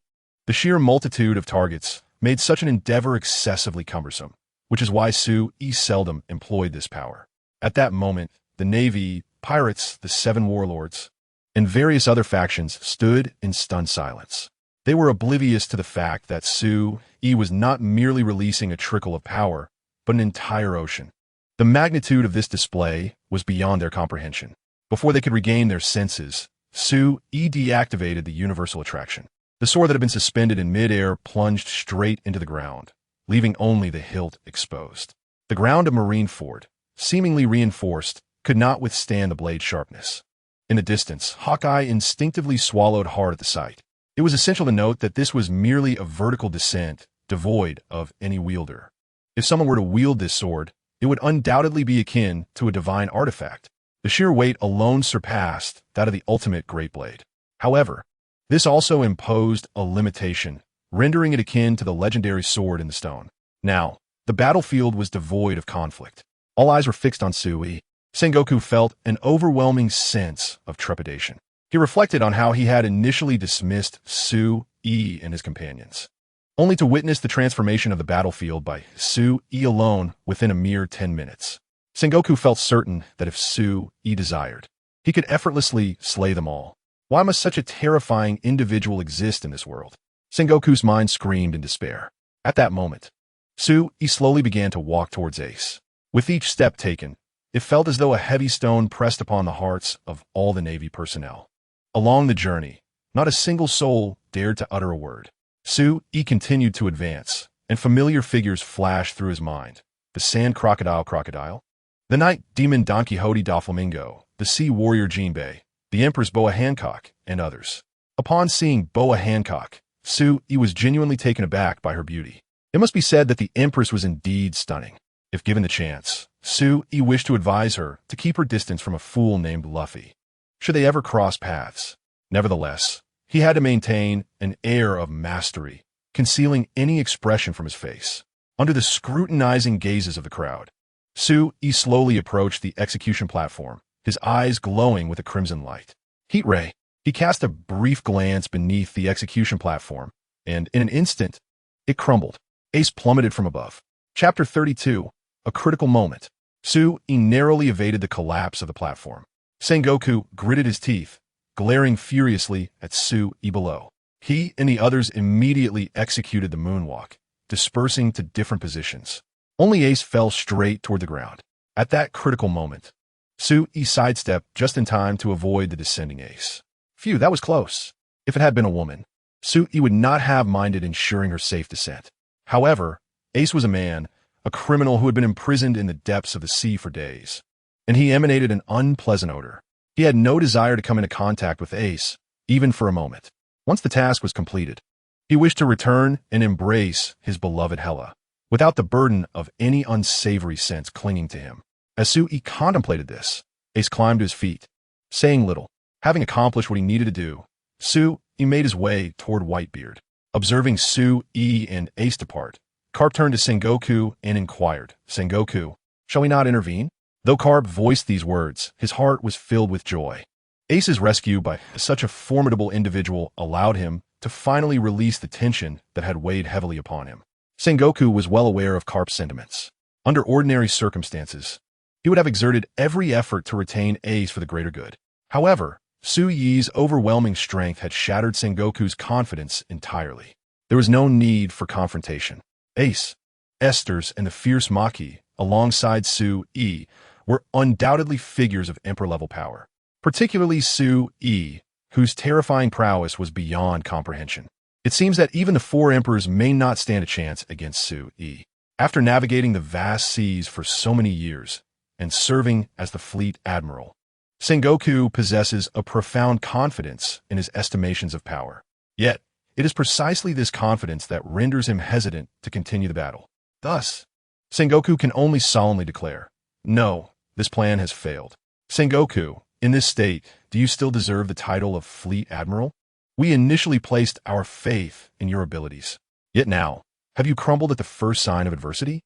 the sheer multitude of targets made such an endeavor excessively cumbersome, which is why Su-E seldom employed this power. At that moment, the Navy, pirates, the 7 warlords, and various other factions stood in stunned silence. They were oblivious to the fact that Su-E was not merely releasing a trickle of power, but an entire ocean. The magnitude of this display was beyond their comprehension. Before they could regain their senses, Su-E deactivated the universal attraction. The sword that had been suspended in midair plunged straight into the ground, leaving only the hilt exposed. The ground of Marineford, seemingly reinforced, could not withstand the blade's sharpness. In the distance, Hawkeye instinctively swallowed hard at the sight. It was essential to note that this was merely a vertical descent, devoid of any wielder. If someone were to wield this sword, it would undoubtedly be akin to a divine artifact. The sheer weight alone surpassed that of the ultimate Great Blade. However, this also imposed a limitation, rendering it akin to the legendary sword in the stone. Now, the battlefield was devoid of conflict. All eyes were fixed on Su-E. Sengoku felt an overwhelming sense of trepidation. He reflected on how he had initially dismissed Su-E and his companions, only to witness the transformation of the battlefield by Su-E alone within a mere 10 minutes. Sengoku felt certain that if Su-E desired, he could effortlessly slay them all. Why must such a terrifying individual exist in this world? Sengoku's mind screamed in despair. At that moment, Su-E slowly began to walk towards Ace. With each step taken, it felt as though a heavy stone pressed upon the hearts of all the Navy personnel. Along the journey, Not a single soul dared to utter a word. Su-yi continued to advance, and familiar figures flashed through his mind. The sand crocodile, the night demon Don Quixote Doflamingo, the sea warrior Jinbei, the Empress Boa Hancock, and others. Upon seeing Boa Hancock, Su-yi was genuinely taken aback by her beauty. It must be said that the Empress was indeed stunning. If given the chance, Su-yi wished to advise her to keep her distance from a fool named Luffy, should they ever cross paths. Nevertheless, he had to maintain an air of mastery, concealing any expression from his face. Under the scrutinizing gazes of the crowd, Su-yi slowly approached the execution platform, his eyes glowing with a crimson light. Heat ray. He cast a brief glance beneath the execution platform, and in an instant, it crumbled. Ace plummeted from above. Chapter 32. A critical moment. Su-yi narrowly evaded the collapse of the platform. Sengoku gritted his teeth, glaring furiously at Su-yi below. He and the others immediately executed the moonwalk, dispersing to different positions. Only Ace fell straight toward the ground. At that critical moment, Su-yi sidestepped just in time to avoid the descending Ace. Phew, that was close. If it had been a woman, Su-yi would not have minded ensuring her safe descent. However, Ace was a man, a criminal who had been imprisoned in the depths of the sea for days, and he emanated an unpleasant odor. He had no desire to come into contact with Ace, even for a moment. Once the task was completed, he wished to return and embrace his beloved Hela, without the burden of any unsavory sense clinging to him. As Su-yi contemplated this, Ace climbed to his feet, saying little. Having accomplished what he needed to do, Su-yi made his way toward Whitebeard. Observing Su-yi and Ace depart, Carp turned to Sengoku and inquired, Sengoku, shall we not intervene? Though Carp voiced these words, his heart was filled with joy. Ace's rescue by such a formidable individual allowed him to finally release the tension that had weighed heavily upon him. Sengoku was well aware of Carp's sentiments. Under ordinary circumstances, he would have exerted every effort to retain Ace for the greater good. However, Su-yi's overwhelming strength had shattered Sengoku's confidence entirely. There was no need for confrontation. Ace, Esther's, and the fierce Maki, alongside Su-yi, were undoubtedly figures of emperor-level power, particularly Su-yi, whose terrifying prowess was beyond comprehension. It seems that even the four emperors may not stand a chance against Su-yi. After navigating the vast seas for so many years and serving as the fleet admiral, Sengoku possesses a profound confidence in his estimations of power. Yet, it is precisely this confidence that renders him hesitant to continue the battle. Thus, Sengoku can only solemnly declare, no, this plan has failed. Sengoku, in this state, do you still deserve the title of Fleet Admiral? We initially placed our faith in your abilities. Yet now, have you crumbled at the first sign of adversity?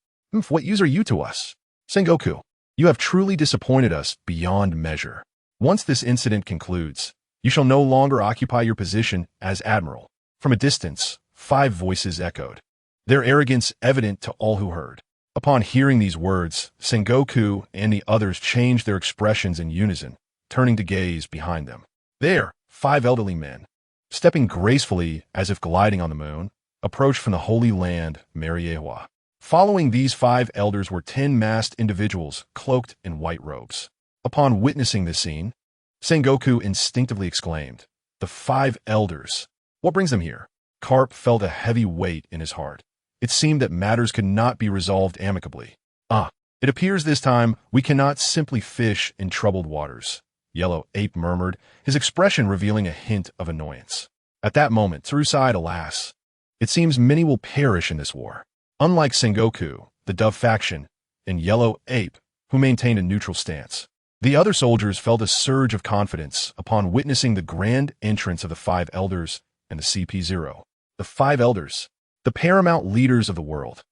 What use are you to us? Sengoku, you have truly disappointed us beyond measure. Once this incident concludes, you shall no longer occupy your position as Admiral. From a distance, 5 voices echoed, their arrogance evident to all who heard. Upon hearing these words, Sengoku and the others changed their expressions in unison, turning to gaze behind them. There, 5 elderly men, stepping gracefully as if gliding on the moon, approached from the holy land, Mariewa. Following these 5 elders were 10 masked individuals cloaked in white robes. Upon witnessing this scene, Sengoku instinctively exclaimed, the 5 elders. What brings them here? Carp felt a heavy weight in his heart. It seemed that matters could not be resolved amicably. It appears this time we cannot simply fish in troubled waters, Yellow Ape murmured, his expression revealing a hint of annoyance. At that moment, Turu sighed, alas, it seems many will perish in this war. Unlike Sengoku, the Dove faction, and Yellow Ape, who maintained a neutral stance, the other soldiers felt a surge of confidence upon witnessing the grand entrance of the 5 elders and the CP0. The 5 elders, the paramount leaders of the world.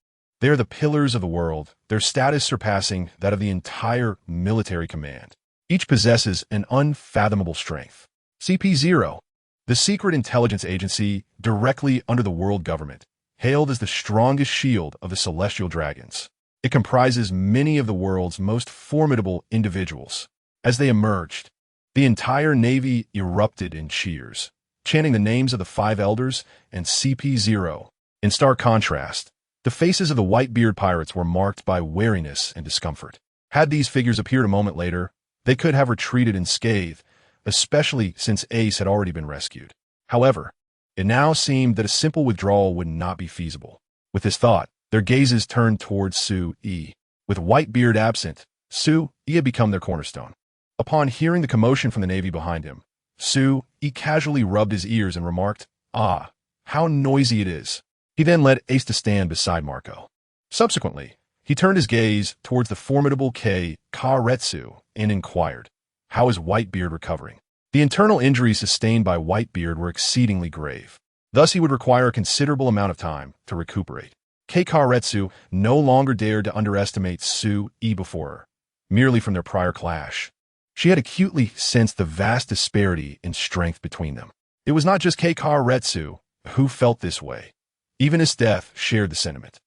They are the pillars of the world, their status surpassing that of the entire military command. Each possesses an unfathomable strength. CP0, the secret intelligence agency directly under the world government, hailed as the strongest shield of the celestial dragons. It comprises many of the world's most formidable individuals. As they emerged, the entire navy erupted in cheers, chanting the names of the 5 elders and CP0. In stark contrast, the faces of the Whitebeard pirates were marked by wariness and discomfort. Had these figures appeared a moment later, they could have retreated in scathe, especially since Ace had already been rescued. However, it now seemed that a simple withdrawal would not be feasible. With this thought, their gazes turned towards Su-yi. With Whitebeard absent, Su-yi had become their cornerstone. Upon hearing the commotion from the Navy behind him, Su-yi casually rubbed his ears and remarked, "Ah, how noisy it is." He then led Ace to stand beside Marco. Subsequently, he turned his gaze towards the formidable Karetsu and inquired, "How is Whitebeard recovering?" The internal injuries sustained by Whitebeard were exceedingly grave. Thus he would require a considerable amount of time to recuperate. Karetsu no longer dared to underestimate Su-yi before her, merely from their prior clash. She had acutely sensed the vast disparity in strength between them. It was not just Karetsu who felt this way. Even his death shared the sentiment.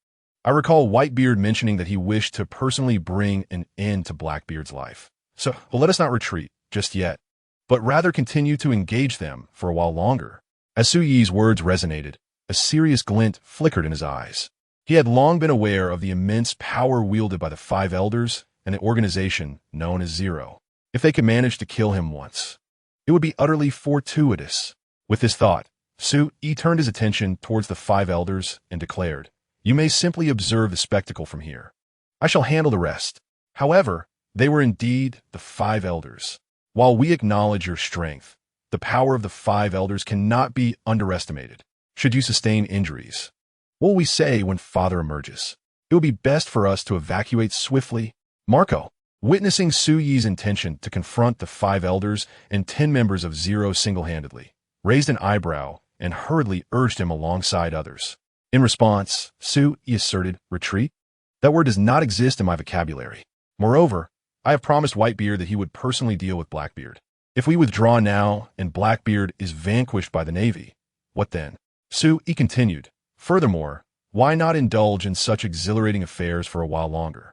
I recall Whitebeard mentioning that he wished to personally bring an end to Blackbeard's life. So, let us not retreat just yet, but rather continue to engage them for a while longer. As Su-yi's words resonated, a serious glint flickered in his eyes. He had long been aware of the immense power wielded by the Five Elders and the organization known as Zero. If they could manage to kill him once, it would be utterly fortuitous. With this thought, Su-yi turned his attention towards the Five Elders and declared, "You may simply observe the spectacle from here. I shall handle the rest." However, they were indeed the Five Elders. While we acknowledge your strength, the power of the Five Elders cannot be underestimated. Should you sustain injuries, what will we say when Father emerges? It would be best for us to evacuate swiftly. Marco, witnessing Su-yi's intention to confront the Five Elders and 10 members of Zero single-handedly, raised an eyebrow and hurriedly urged him alongside others. In response, Su-yi asserted, "Retreat? That word does not exist in my vocabulary. Moreover, I have promised Whitebeard that he would personally deal with Blackbeard. If we withdraw now and Blackbeard is vanquished by the Navy, what then?" Su-yi continued, "Furthermore, why not indulge in such exhilarating affairs for a while longer?"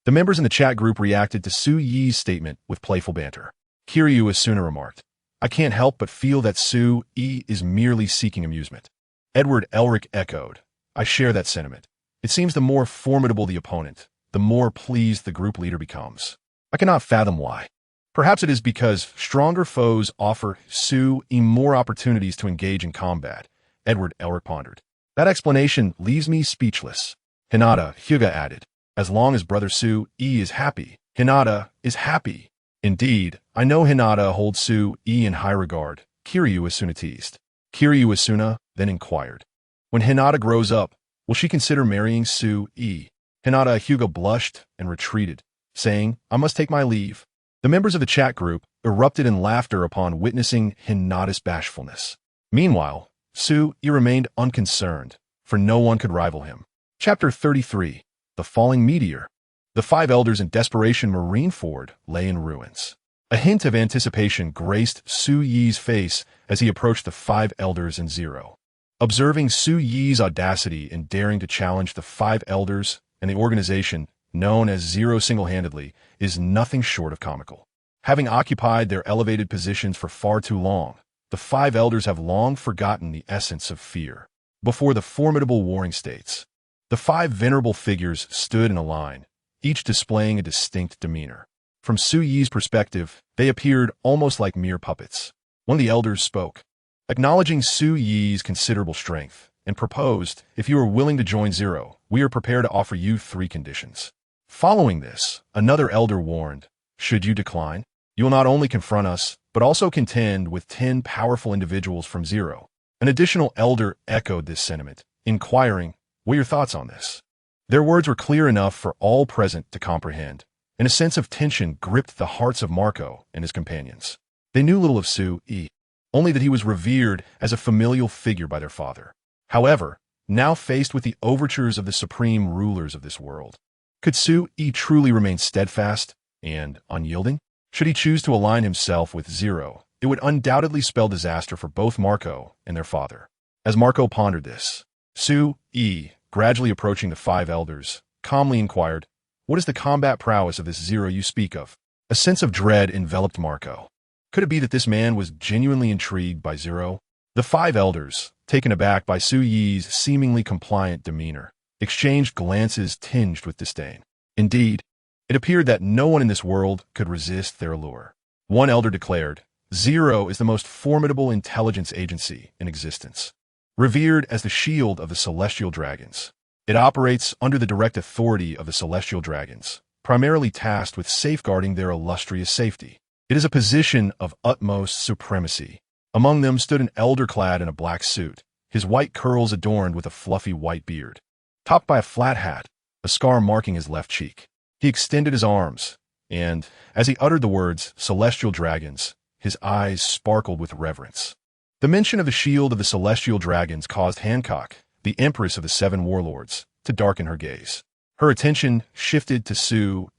The members in the chat group reacted to Su-yi's statement with playful banter. Kiryu Asuna remarked, "I can't help but feel that Su-yi is merely seeking amusement." Edward Elric echoed, "I share that sentiment. It seems the more formidable the opponent, the more pleased the group leader becomes. I cannot fathom why. Perhaps it is because stronger foes offer Su-yi more opportunities to engage in combat," Edward Elric pondered. "That explanation leaves me speechless." Hinata Hyuga added, "As long as Brother Su-yi is happy, Hinata is happy." "Indeed, I know Hinata holds Su-yi in high regard," Kiryu Asuna teased. Kiryu Asuna then inquired, "When Hinata grows up, will she consider marrying Su-yi?" Hinata Hyuga blushed and retreated, saying, "I must take my leave." The members of the chat group erupted in laughter upon witnessing Hinata's bashfulness. Meanwhile, Su-yi remained unconcerned, for no one could rival him. Chapter 33. The Falling Meteor. The Five Elders in desperation Marineford lay in ruins. A hint of anticipation graced Su-yi's face as he approached the Five Elders in Zero. Observing Su-yi's audacity in daring to challenge the Five Elders and the organization known as Zero single-handedly is nothing short of comical. Having occupied their elevated positions for far too long, the Five Elders have long forgotten the essence of fear. Before the formidable warring states, the five venerable figures stood in a line, each displaying a distinct demeanor. From Su-yi's perspective, they appeared almost like mere puppets. One of the elders spoke, acknowledging Su-yi's considerable strength, and proposed, "If you are willing to join Zero, we are prepared to offer you 3 conditions." Following this, another elder warned, "Should you decline, you will not only confront us, but also contend with 10 powerful individuals from Zero." An additional elder echoed this sentiment, inquiring, "What are your thoughts on this?" Their words were clear enough for all present to comprehend, and a sense of tension gripped the hearts of Marco and his companions. They knew little of Su-yi, only that he was revered as a familial figure by their father. However, now faced with the overtures of the supreme rulers of this world, could Su-yi truly remain steadfast and unyielding? Should he choose to align himself with Zero, it would undoubtedly spell disaster for both Marco and their father. As Marco pondered this, Su-yi, gradually approaching the Five Elders, calmly inquired, "What is the combat prowess of this Zero you speak of?" A sense of dread enveloped Marco. Could it be that this man was genuinely intrigued by Zero? The Five Elders, taken aback by Su-yi's seemingly compliant demeanor, exchanged glances tinged with disdain. Indeed, it appeared that no one in this world could resist their allure. One elder declared, Zero is the most formidable intelligence agency in existence. Revered as the shield of the celestial dragons, it operates under the direct authority of the celestial dragons, primarily tasked with safeguarding their illustrious safety. It is a position of utmost supremacy. Among them stood an elder clad in a black suit, his white curls adorned with a fluffy white beard, topped by a flat hat, a scar marking his left cheek. He extended his arms, and, as he uttered the words, celestial dragons, his eyes sparkled with reverence. The mention of the shield of the celestial dragons caused Hancock, the empress of the seven warlords, to darken her gaze. Her attention shifted to Sue,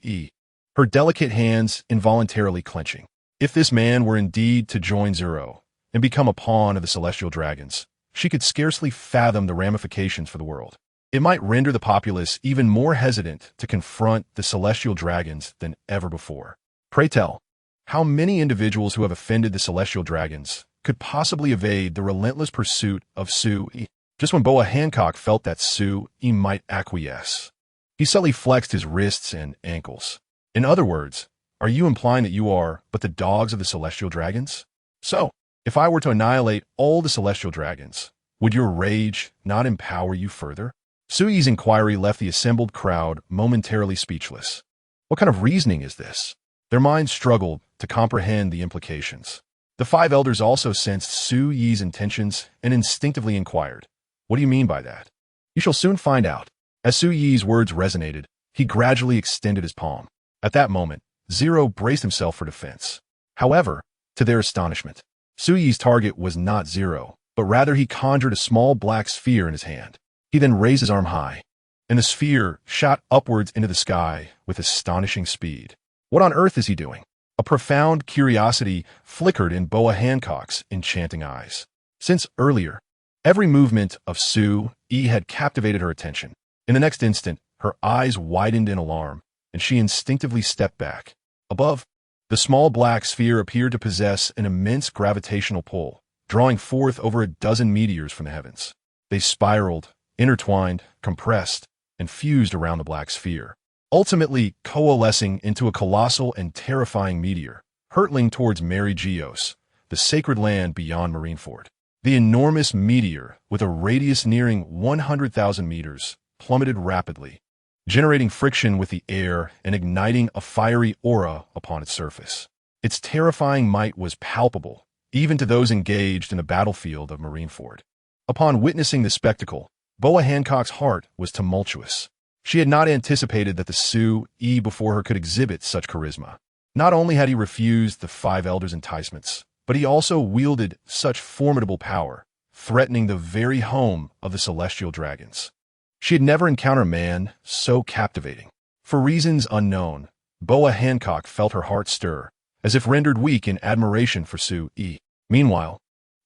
her delicate hands involuntarily clenching. If this man were indeed to join Zero and become a pawn of the celestial dragons, she could scarcely fathom the ramifications for the world. It might render the populace even more hesitant to confront the celestial dragons than ever before. Pray tell, how many individuals who have offended the celestial dragons could possibly evade the relentless pursuit of Sue? Just when Boa Hancock felt that Sue might acquiesce, he subtly flexed his wrists and ankles. In other words, are you implying that you are but the dogs of the celestial dragons? So, if I were to annihilate all the celestial dragons, would your rage not empower you further? Sui's inquiry left the assembled crowd momentarily speechless. What kind of reasoning is this? Their minds struggled to comprehend the implications. The five elders also sensed Su Yi's intentions and instinctively inquired, "What do you mean by that?" "You shall soon find out." As Su Yi's words resonated, he gradually extended his palm. At that moment, Zero braced himself for defense. However, to their astonishment, Su Yi's target was not Zero, but rather he conjured a small black sphere in his hand. He then raised his arm high, and the sphere shot upwards into the sky with astonishing speed. What on earth is he doing? A profound curiosity flickered in Boa Hancock's enchanting eyes. Since earlier, every movement of Sue had captivated her attention. In the next instant, her eyes widened in alarm, and she instinctively stepped back. Above, the small black sphere appeared to possess an immense gravitational pull, drawing forth over a dozen meteors from the heavens. They spiraled, intertwined, compressed, and fused around the black sphere, ultimately coalescing into a colossal and terrifying meteor, hurtling towards Mary Geos, the sacred land beyond Marineford. The enormous meteor, with a radius nearing 100,000 meters, plummeted rapidly, generating friction with the air and igniting a fiery aura upon its surface. Its terrifying might was palpable, even to those engaged in the battlefield of Marineford. Upon witnessing the spectacle, Boa Hancock's heart was tumultuous. She had not anticipated that the Sue before her could exhibit such charisma. Not only had he refused the five elders' enticements, but he also wielded such formidable power, threatening the very home of the celestial dragons. She had never encountered a man so captivating. For reasons unknown, Boa Hancock felt her heart stir, as if rendered weak in admiration for Sue. Meanwhile,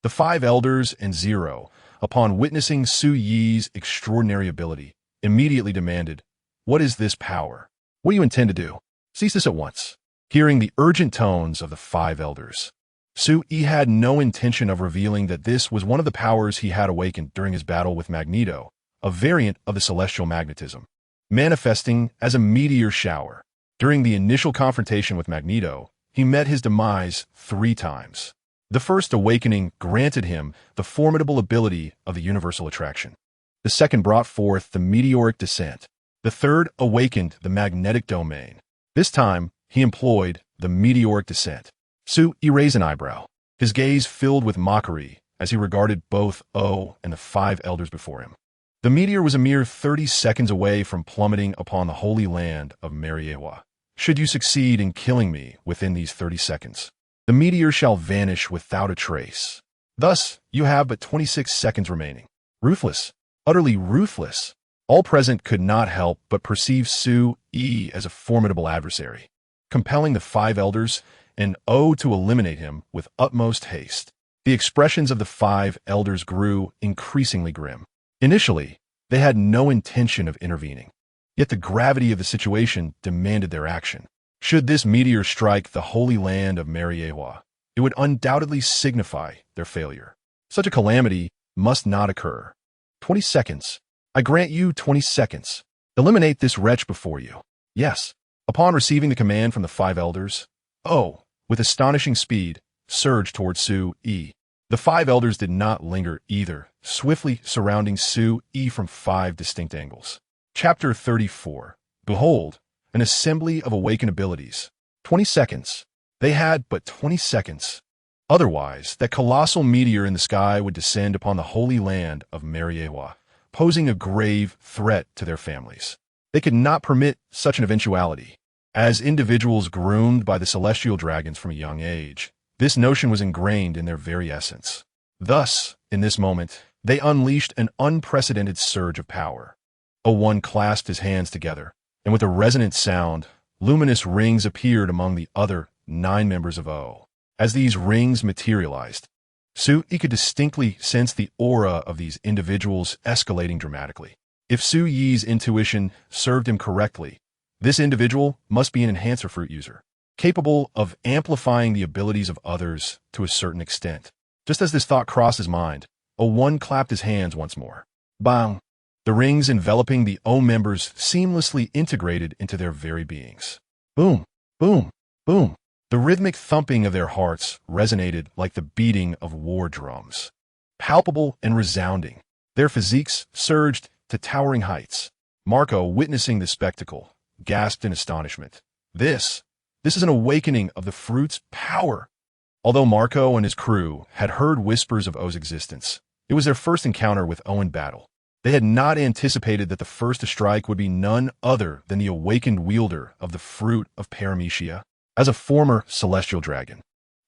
the five elders and Zero, upon witnessing Su Yi's extraordinary ability, immediately demanded, "What is this power? What do you intend to do? Cease this at once." Hearing the urgent tones of the five elders, Su Yi had no intention of revealing that this was one of the powers he had awakened during his battle with Magneto, a variant of the celestial magnetism, manifesting as a meteor shower. During the initial confrontation with Magneto, he met his demise 3 times. The first awakening granted him the formidable ability of the universal attraction. The second brought forth the meteoric descent. The third awakened the magnetic domain. This time, he employed the meteoric descent. Su raised an eyebrow, his gaze filled with mockery as he regarded both O and the five elders before him. The meteor was a mere 30 seconds away from plummeting upon the holy land of Mariewa. Should you succeed in killing me within these 30 seconds, the meteor shall vanish without a trace. Thus, you have but 26 seconds remaining. Ruthless, utterly ruthless. All present could not help but perceive Su as a formidable adversary, compelling the five elders and O to eliminate him with utmost haste. The expressions of the five elders grew increasingly grim. Initially, they had no intention of intervening, yet the gravity of the situation demanded their action. Should this meteor strike the holy land of Mariewa, it would undoubtedly signify their failure. Such a calamity must not occur. 20 seconds. I grant you 20 seconds. Eliminate this wretch before you. Yes. Upon receiving the command from the five elders, with astonishing speed, surged toward Su-yi. The five elders did not linger either, swiftly surrounding Su-yi from five distinct angles. Chapter 34. Behold, an assembly of awakened abilities. 20 seconds. They had but 20 seconds. Otherwise, that colossal meteor in the sky would descend upon the holy land of Mariewa, posing a grave threat to their families. They could not permit such an eventuality. As individuals groomed by the celestial dragons from a young age, this notion was ingrained in their very essence. Thus, in this moment, they unleashed an unprecedented surge of power. O1 clasped his hands together, and with a resonant sound, luminous rings appeared among the other 9 members of O. As these rings materialized, Su-yi could distinctly sense the aura of these individuals escalating dramatically. If Su-yi's intuition served him correctly, this individual must be an enhancer fruit user, capable of amplifying the abilities of others to a certain extent. Just as this thought crossed his mind, O1 clapped his hands once more. Bang! The rings enveloping the O members seamlessly integrated into their very beings. Boom! Boom! Boom! The rhythmic thumping of their hearts resonated like the beating of war drums. Palpable and resounding, their physiques surged to towering heights. Marco, witnessing the spectacle, gasped in astonishment. This is an awakening of the fruit's power. Although Marco and his crew had heard whispers of O's existence, it was their first encounter with O in battle. They had not anticipated that the first to strike would be none other than the awakened wielder of the fruit of Paramecia. As a former celestial dragon,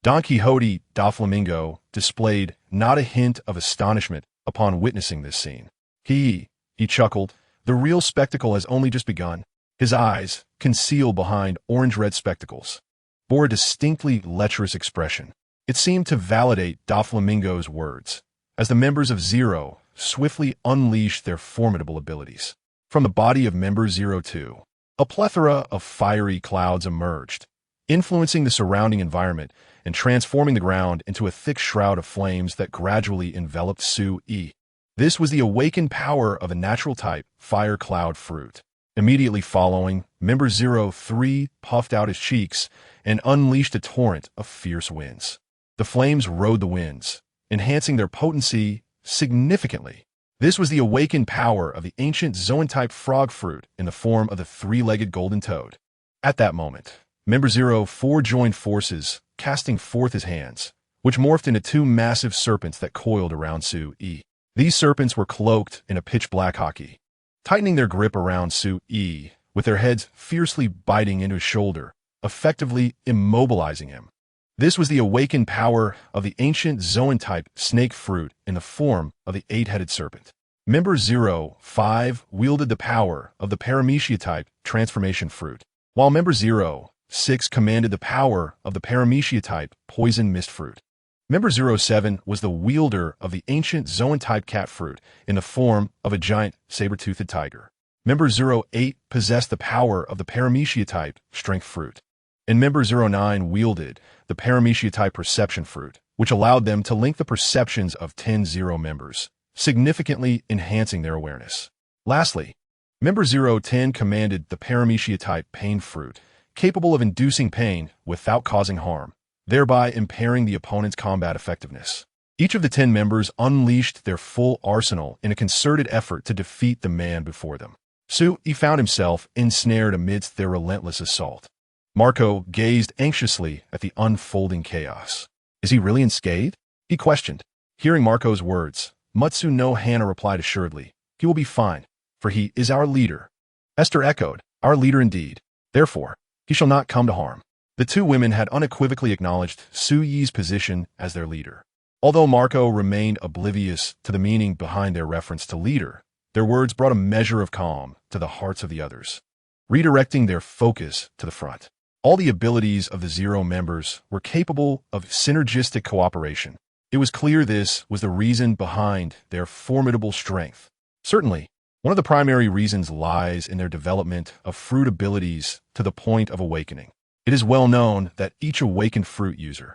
Don Quixote Doflamingo displayed not a hint of astonishment upon witnessing this scene. He chuckled. The real spectacle has only just begun. His eyes, concealed behind orange-red spectacles, bore a distinctly lecherous expression. It seemed to validate Doflamingo's words, as the members of Zero swiftly unleashed their formidable abilities. From the body of Member 02, a plethora of fiery clouds emerged, influencing the surrounding environment and transforming the ground into a thick shroud of flames that gradually enveloped Su-yi. This was the awakened power of a natural type fire cloud fruit. Immediately following, Member 03 puffed out his cheeks and unleashed a torrent of fierce winds. The flames rode the winds, enhancing their potency significantly. This was the awakened power of the ancient zoan-type frog fruit in the form of the 3-legged golden toad. At that moment, Member 04 joined forces, casting forth his hands, which morphed into 2 massive serpents that coiled around Su-yi. These serpents were cloaked in a pitch-black hockey, tightening their grip around Su-yi, with their heads fiercely biting into his shoulder, effectively immobilizing him. This was the awakened power of the ancient zoan-type snake fruit in the form of the 8-headed serpent. Member 05 wielded the power of the Paramecia-type transformation fruit, while Member 06 commanded the power of the Paramecia-type poison mist fruit. Member 07 was the wielder of the ancient zoan-type cat fruit in the form of a giant saber-toothed tiger. Member 08 possessed the power of the Paramecia-type strength fruit, and Member 09 wielded the Paramecia-type perception fruit, which allowed them to link the perceptions of 10 Zero members, significantly enhancing their awareness. Lastly, Member 010 commanded the Paramecia-type pain fruit, capable of inducing pain without causing harm, thereby impairing the opponent's combat effectiveness. Each of the 10 members unleashed their full arsenal in a concerted effort to defeat the man before them. Su-yi found himself ensnared amidst their relentless assault. Marco gazed anxiously at the unfolding chaos. Is he really unscathed? He questioned. Hearing Marco's words, Mutsu no Hana replied assuredly, he will be fine, for he is our leader. Esther echoed, our leader indeed. Therefore, he shall not come to harm. The 2 women had unequivocally acknowledged Su-yi's position as their leader. Although Marco remained oblivious to the meaning behind their reference to leader, their words brought a measure of calm to the hearts of the others, redirecting their focus to the front. All the abilities of the Zero members were capable of synergistic cooperation. It was clear this was the reason behind their formidable strength. Certainly, one of the primary reasons lies in their development of fruit abilities to the point of awakening. It is well known that each awakened fruit user,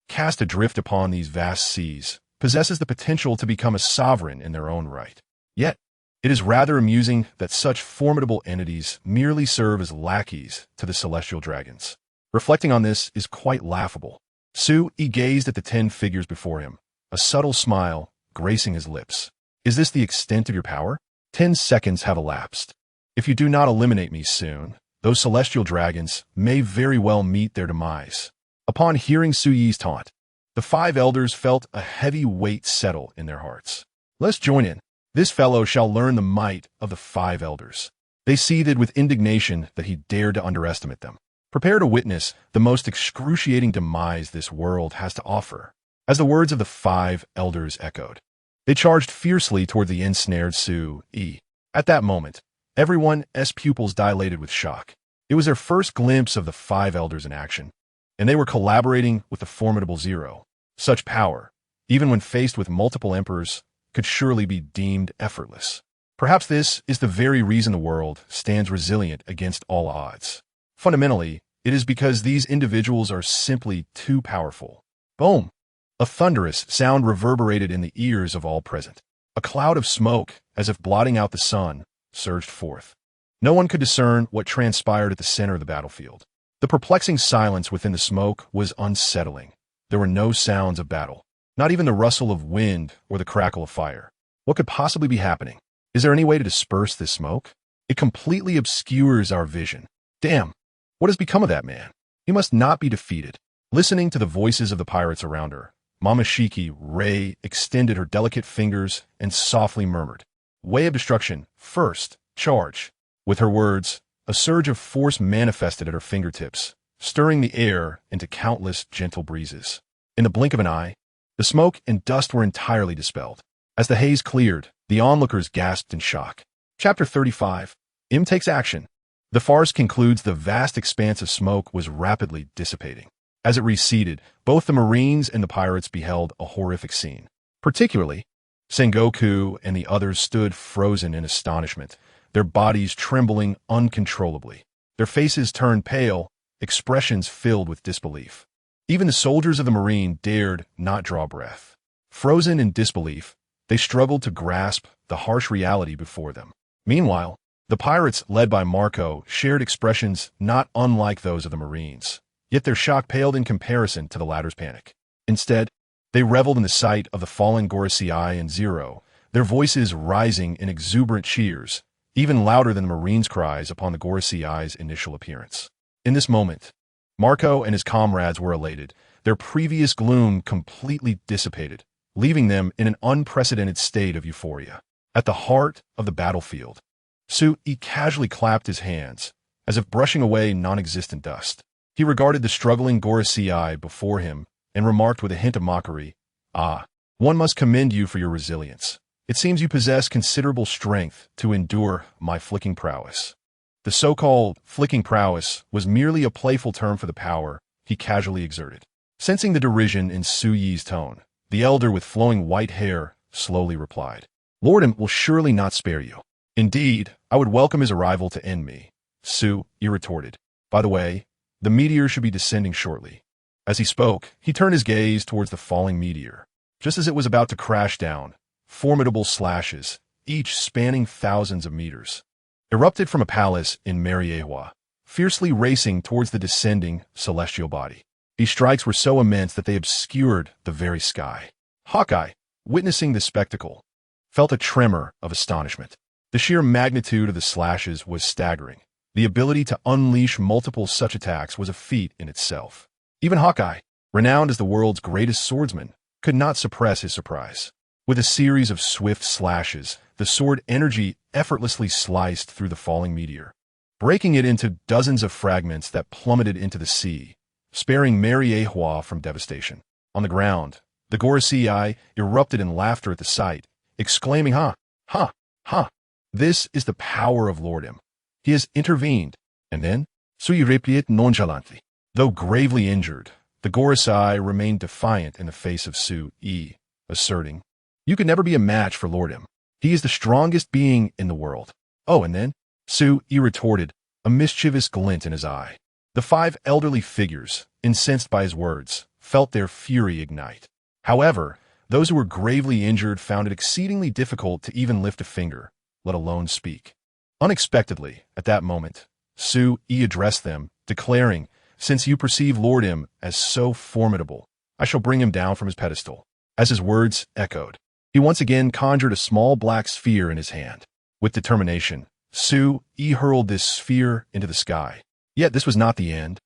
cast adrift upon these vast seas, possesses the potential to become a sovereign in their own right. Yet, it is rather amusing that such formidable entities merely serve as lackeys to the celestial dragons. Reflecting on this is quite laughable. Su-yi gazed at the 10 figures before him, a subtle smile gracing his lips. Is this the extent of your power? 10 seconds have elapsed. If you do not eliminate me soon, those celestial dragons may very well meet their demise. Upon hearing Su-yi's taunt, the 5 elders felt a heavy weight settle in their hearts. Let's join in. This fellow shall learn the might of the 5 elders. They seethed with indignation that he dared to underestimate them. Prepare to witness the most excruciating demise this world has to offer. As the words of the 5 elders echoed, they charged fiercely toward the ensnared Su-yi. At that moment, everyone's pupils dilated with shock. It was their first glimpse of the 5 elders in action, and they were collaborating with the formidable Zero. Such power, even when faced with multiple emperors, could surely be deemed effortless. Perhaps this is the very reason the world stands resilient against all odds. Fundamentally, it is because these individuals are simply too powerful. Boom! A thunderous sound reverberated in the ears of all present. A cloud of smoke, as if blotting out the sun, surged forth. No one could discern what transpired at the center of the battlefield. The perplexing silence within the smoke was unsettling. There were no sounds of battle, not even the rustle of wind or the crackle of fire. What could possibly be happening? Is there any way to disperse this smoke? It completely obscures our vision. Damn! What has become of that man? He must not be defeated. Listening to the voices of the pirates around her, Momoshiki Rei extended her delicate fingers and softly murmured, "Way of destruction, first, charge." With her words, a surge of force manifested at her fingertips, stirring the air into countless gentle breezes. In the blink of an eye, the smoke and dust were entirely dispelled. As the haze cleared, the onlookers gasped in shock. Chapter 35. M takes action. The farce concludes the vast expanse of smoke was rapidly dissipating. As it receded, both the Marines and the pirates beheld a horrific scene. Particularly, Sengoku and the others stood frozen in astonishment, their bodies trembling uncontrollably. Their faces turned pale, expressions filled with disbelief. Even the soldiers of the Marine dared not draw breath. Frozen in disbelief, they struggled to grasp the harsh reality before them. Meanwhile, the pirates, led by Marco, shared expressions not unlike those of the Marines, yet their shock paled in comparison to the latter's panic. Instead, they reveled in the sight of the fallen Gurararara and Zero, their voices rising in exuberant cheers, even louder than the Marines' cries upon the Gurararara's initial appearance. In this moment, Marco and his comrades were elated, their previous gloom completely dissipated, leaving them in an unprecedented state of euphoria. At the heart of the battlefield, Su-yi casually clapped his hands, as if brushing away non-existent dust. He regarded the struggling Gurararara before him and remarked with a hint of mockery, "Ah, one must commend you for your resilience. It seems you possess considerable strength to endure my flicking prowess." The so-called flicking prowess was merely a playful term for the power he casually exerted. Sensing the derision in Su-yi's tone, the elder with flowing white hair slowly replied, "Lordum will surely not spare you. Indeed, I would welcome his arrival to end me." Su-yi retorted, "By the way, the meteor should be descending shortly." As he spoke, he turned his gaze towards the falling meteor. Just as it was about to crash down, formidable slashes, each spanning thousands of meters, erupted from a palace in Mariewa, fiercely racing towards the descending celestial body. These strikes were so immense that they obscured the very sky. Hawkeye, witnessing this spectacle, felt a tremor of astonishment. The sheer magnitude of the slashes was staggering. The ability to unleash multiple such attacks was a feat in itself. Even Hawkeye, renowned as the world's greatest swordsman, could not suppress his surprise. With a series of swift slashes, the sword energy effortlessly sliced through the falling meteor, breaking it into dozens of fragments that plummeted into the sea, sparing Mariewa from devastation. On the ground, the Gurararara erupted in laughter at the sight, exclaiming, "Ha! Ha! Ha! This is the power of Lordum. He has intervened." And then, Su-yi replied nonchalantly. Though gravely injured, the Gurararara remained defiant in the face of Su-yi, asserting, "You could never be a match for Lordum. He is the strongest being in the world." "Oh, and then?" Su-yi retorted, a mischievous glint in his eye. The 5 elderly figures, incensed by his words, felt their fury ignite. However, those who were gravely injured found it exceedingly difficult to even lift a finger, let alone speak. Unexpectedly, at that moment, Su-yi addressed them, declaring since you perceive Lord him as so formidable, I shall bring him down from his pedestal. As his words echoed, he once again conjured a small black sphere in his hand. With determination, Su-Yi hurled this sphere into the sky. Yet this was not the end.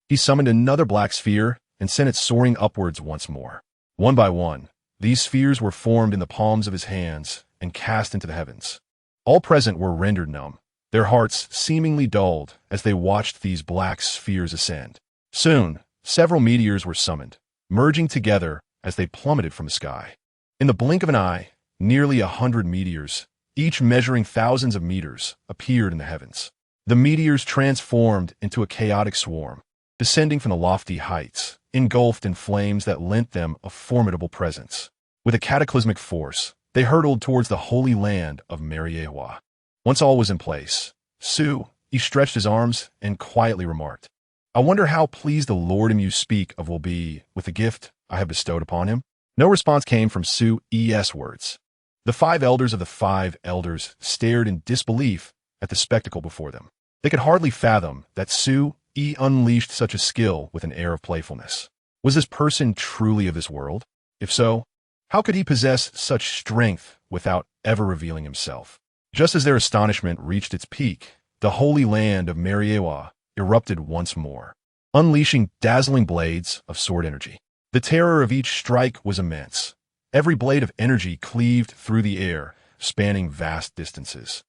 He summoned another black sphere and sent it soaring upwards once more. One by one, these spheres were formed in the palms of his hands and cast into the heavens. All present were rendered numb, their hearts seemingly dulled as they watched these black spheres ascend. Soon, several meteors were summoned, merging together as they plummeted from the sky. In the blink of an eye, nearly 100 meteors, each measuring thousands of meters, appeared in the heavens. The meteors transformed into a chaotic swarm, descending from the lofty heights, engulfed in flames that lent them a formidable presence. With a cataclysmic force, they hurtled towards the holy land of Mariewa. Once all was in place, Su-Yi stretched his arms and quietly remarked, I wonder how pleased the Lord you speak of will be with the gift I have bestowed upon him. No response came from Su-Yi's words. The 5 elders of the 5 elders stared in disbelief at the spectacle before them. They could hardly fathom that Su-Yi unleashed such a skill with an air of playfulness. Was this person truly of this world? If so, how could he possess such strength without ever revealing himself? Just as their astonishment reached its peak, the holy land of Mariewa erupted once more, unleashing dazzling blades of sword energy. The terror of each strike was immense. Every blade of energy cleaved through the air, spanning vast distances.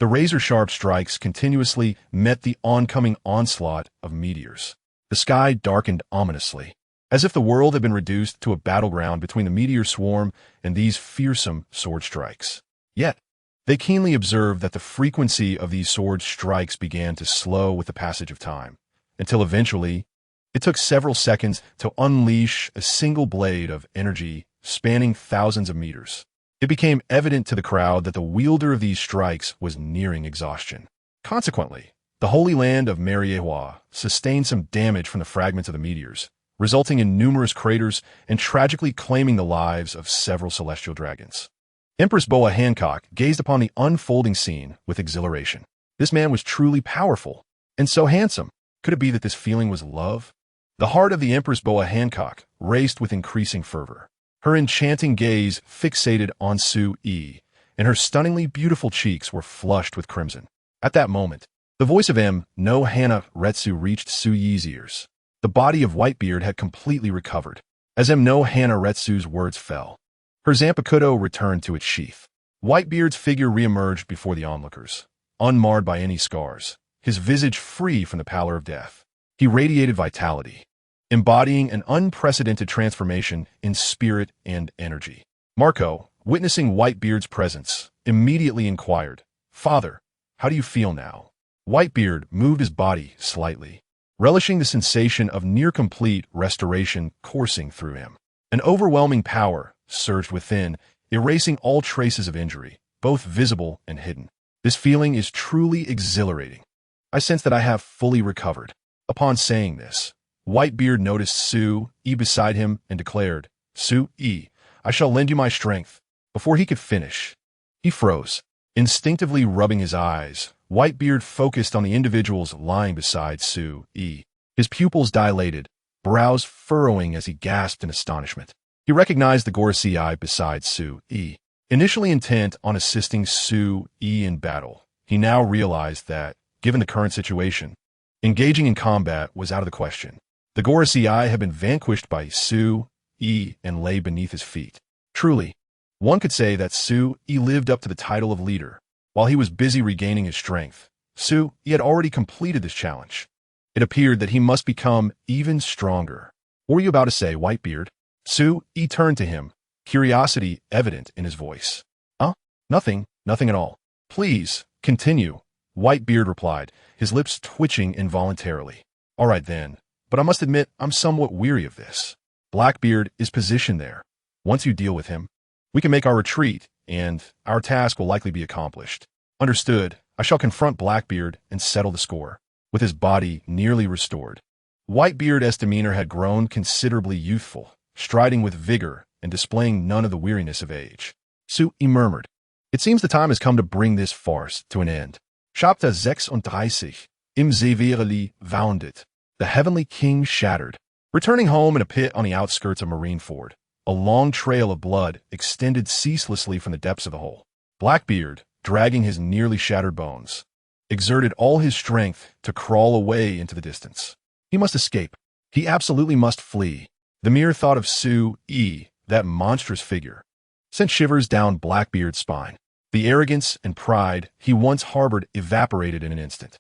The razor-sharp strikes continuously met the oncoming onslaught of meteors. The sky darkened ominously, as if the world had been reduced to a battleground between the meteor swarm and these fearsome sword strikes. Yet, they keenly observed that the frequency of these sword strikes began to slow with the passage of time, until eventually, it took several seconds to unleash a single blade of energy spanning thousands of meters. It became evident to the crowd that the wielder of these strikes was nearing exhaustion. Consequently, the holy land of Mariewa sustained some damage from the fragments of the meteors, resulting in numerous craters and tragically claiming the lives of several celestial dragons. Empress Boa Hancock gazed upon the unfolding scene with exhilaration. This man was truly powerful, and so handsome. Could it be that this feeling was love? The heart of the Empress Boa Hancock raced with increasing fervor. Her enchanting gaze fixated on Su-Yi, and her stunningly beautiful cheeks were flushed with crimson. At that moment, the voice of No Hana Retsu reached Su-Yi's ears. The body of Whitebeard had completely recovered. As No Hana Retsu's words fell, her Zanpakuto returned to its sheath. Whitebeard's figure reemerged before the onlookers, unmarred by any scars, his visage free from the pallor of death. He radiated vitality, embodying an unprecedented transformation in spirit and energy. Marco, witnessing Whitebeard's presence, immediately inquired, Father, how do you feel now? Whitebeard moved his body slightly, relishing the sensation of near-complete restoration coursing through him. An overwhelming power surged within, erasing all traces of injury, both visible and hidden. This feeling is truly exhilarating. I sense that I have fully recovered. Upon saying this, Whitebeard noticed Su-Yi beside him and declared, Su-Yi, I shall lend you my strength. Before he could finish, he froze. Instinctively rubbing his eyes, Whitebeard focused on the individuals lying beside Su-Yi. His pupils dilated, brows furrowing as he gasped in astonishment. He recognized the Gurararara beside Su-Yi. Initially intent on assisting Su-Yi in battle, he now realized that, given the current situation, engaging in combat was out of the question. The Gurararara had been vanquished by Su-Yi and lay beneath his feet. Truly, one could say that Su-Yi lived up to the title of leader. While he was busy regaining his strength, Su-Yi had already completed this challenge. It appeared that he must become even stronger. What were you about to say, Whitebeard? Su-Yi turned to him, curiosity evident in his voice. Nothing at all. Please, continue, Whitebeard replied, his lips twitching involuntarily. All right then, but I must admit I'm somewhat weary of this. Blackbeard is positioned there. Once you deal with him, we can make our retreat, and our task will likely be accomplished. Understood. I shall confront Blackbeard and settle the score. With his body nearly restored, Whitebeard's demeanor had grown considerably youthful, striding with vigor and displaying none of the weariness of age. Su-Yi murmured, It seems the time has come to bring this farce to an end. Chapter 36 im Severely wounded. The heavenly king shattered. Returning home in a pit on the outskirts of Marineford, a long trail of blood extended ceaselessly from the depths of the hole. Blackbeard, dragging his nearly shattered bones, exerted all his strength to crawl away into the distance. He must escape. He absolutely must flee. The mere thought of Su-Yi, that monstrous figure, sent shivers down Blackbeard's spine. The arrogance and pride he once harbored evaporated in an instant.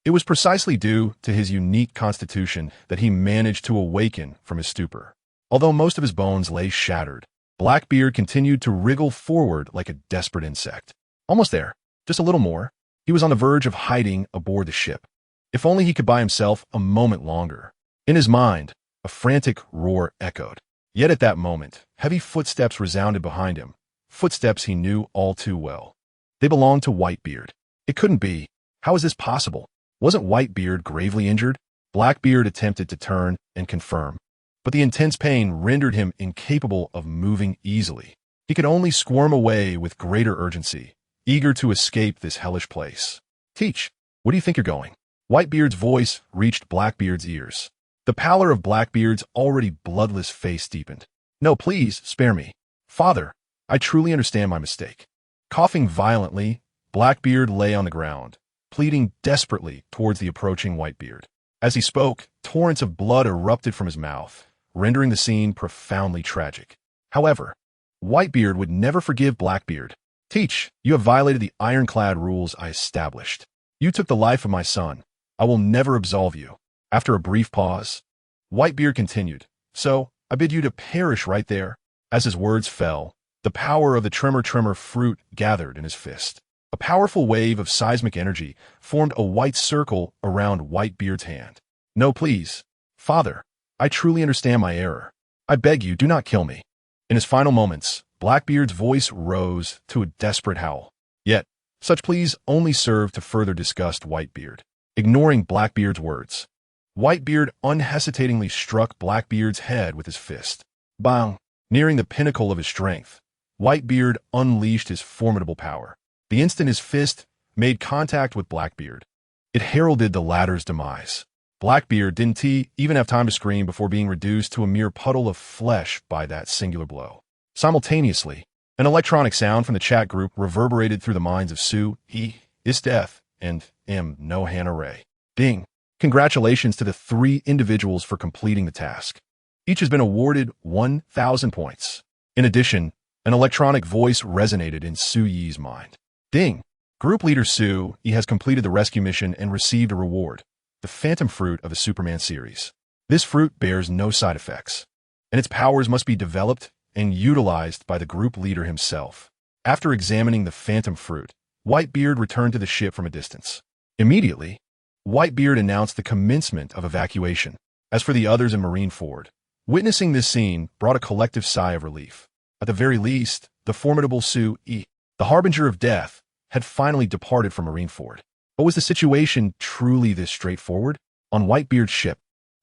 It was precisely due to his unique constitution that he managed to awaken from his stupor. Although most of his bones lay shattered, Blackbeard continued to wriggle forward like a desperate insect. Almost there. Just a little more. He was on the verge of hiding aboard the ship. If only he could buy himself a moment longer. In his mind, a frantic roar echoed. Yet at that moment, heavy footsteps resounded behind him. Footsteps he knew all too well. They belonged to Whitebeard. It couldn't be. How is this possible? Wasn't Whitebeard gravely injured? Blackbeard attempted to turn and confirm, but the intense pain rendered him incapable of moving easily. He could only squirm away with greater urgency, eager to escape this hellish place. Teach, where do you think you're going? Whitebeard's voice reached Blackbeard's ears. The pallor of Blackbeard's already bloodless face deepened. No, please, spare me. Father, I truly understand my mistake. Coughing violently, Blackbeard lay on the ground, pleading desperately towards the approaching Whitebeard. As he spoke, torrents of blood erupted from his mouth, rendering the scene profoundly tragic. However, Whitebeard would never forgive Blackbeard. Teach, you have violated the ironclad rules I established. You took the life of my son. I will never absolve you. After a brief pause, Whitebeard continued, so I bid you to perish right there. As his words fell, the power of the tremor fruit gathered in his fist. A powerful wave of seismic energy formed a white circle around Whitebeard's hand. No, please. Father, I truly understand my error. I beg you, do not kill me. In his final moments, Blackbeard's voice rose to a desperate howl. Yet, such pleas only served to further disgust Whitebeard. Ignoring Blackbeard's words, Whitebeard unhesitatingly struck Blackbeard's head with his fist. Bang! Nearing the pinnacle of his strength, Whitebeard unleashed his formidable power. The instant his fist made contact with Blackbeard, it heralded the latter's demise. Blackbeard didn't even have time to scream before being reduced to a mere puddle of flesh by that singular blow. Simultaneously, an electronic sound from the chat group reverberated through the minds of Su-Yi, Is Death, and No Hannah Ray. Ding! Congratulations to the 3 individuals for completing the task. Each has been awarded 1,000 points. In addition, an electronic voice resonated in Su-Yi's mind. Ding! Group leader Su-Yi has completed the rescue mission and received a reward, the phantom fruit of the Superman series. This fruit bears no side effects, and its powers must be developed and utilized by the group leader himself. After examining the phantom fruit, Whitebeard returned to the ship from a distance. Immediately, Whitebeard announced the commencement of evacuation. As for the others in Marineford, witnessing this scene brought a collective sigh of relief. At the very least, the formidable Su-Yi, the harbinger of death, had finally departed from Marineford. But was the situation truly this straightforward? On Whitebeard's ship,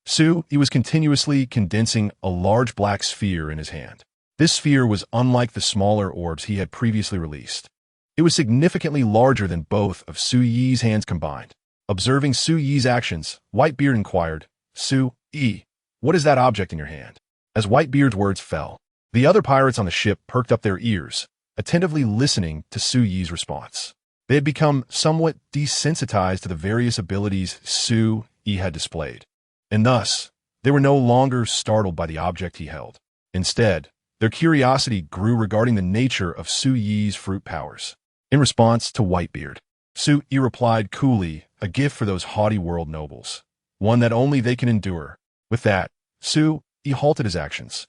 Su-Yi was continuously condensing a large black sphere in his hand. This sphere was unlike the smaller orbs he had previously released. It was significantly larger than both of Su-Yi's hands combined. Observing Su-Yi's actions, Whitebeard inquired, Su-Yi, what is that object in your hand? As Whitebeard's words fell, the other pirates on the ship perked up their ears, attentively listening to Su-Yi's response. They had become somewhat desensitized to the various abilities Su-Yi had displayed, and thus, they were no longer startled by the object he held. Instead, their curiosity grew regarding the nature of Su-Yi's fruit powers. In response to Whitebeard, Su-Yi replied coolly, a gift for those haughty world nobles, one that only they can endure. With that, Su-Yi halted his actions.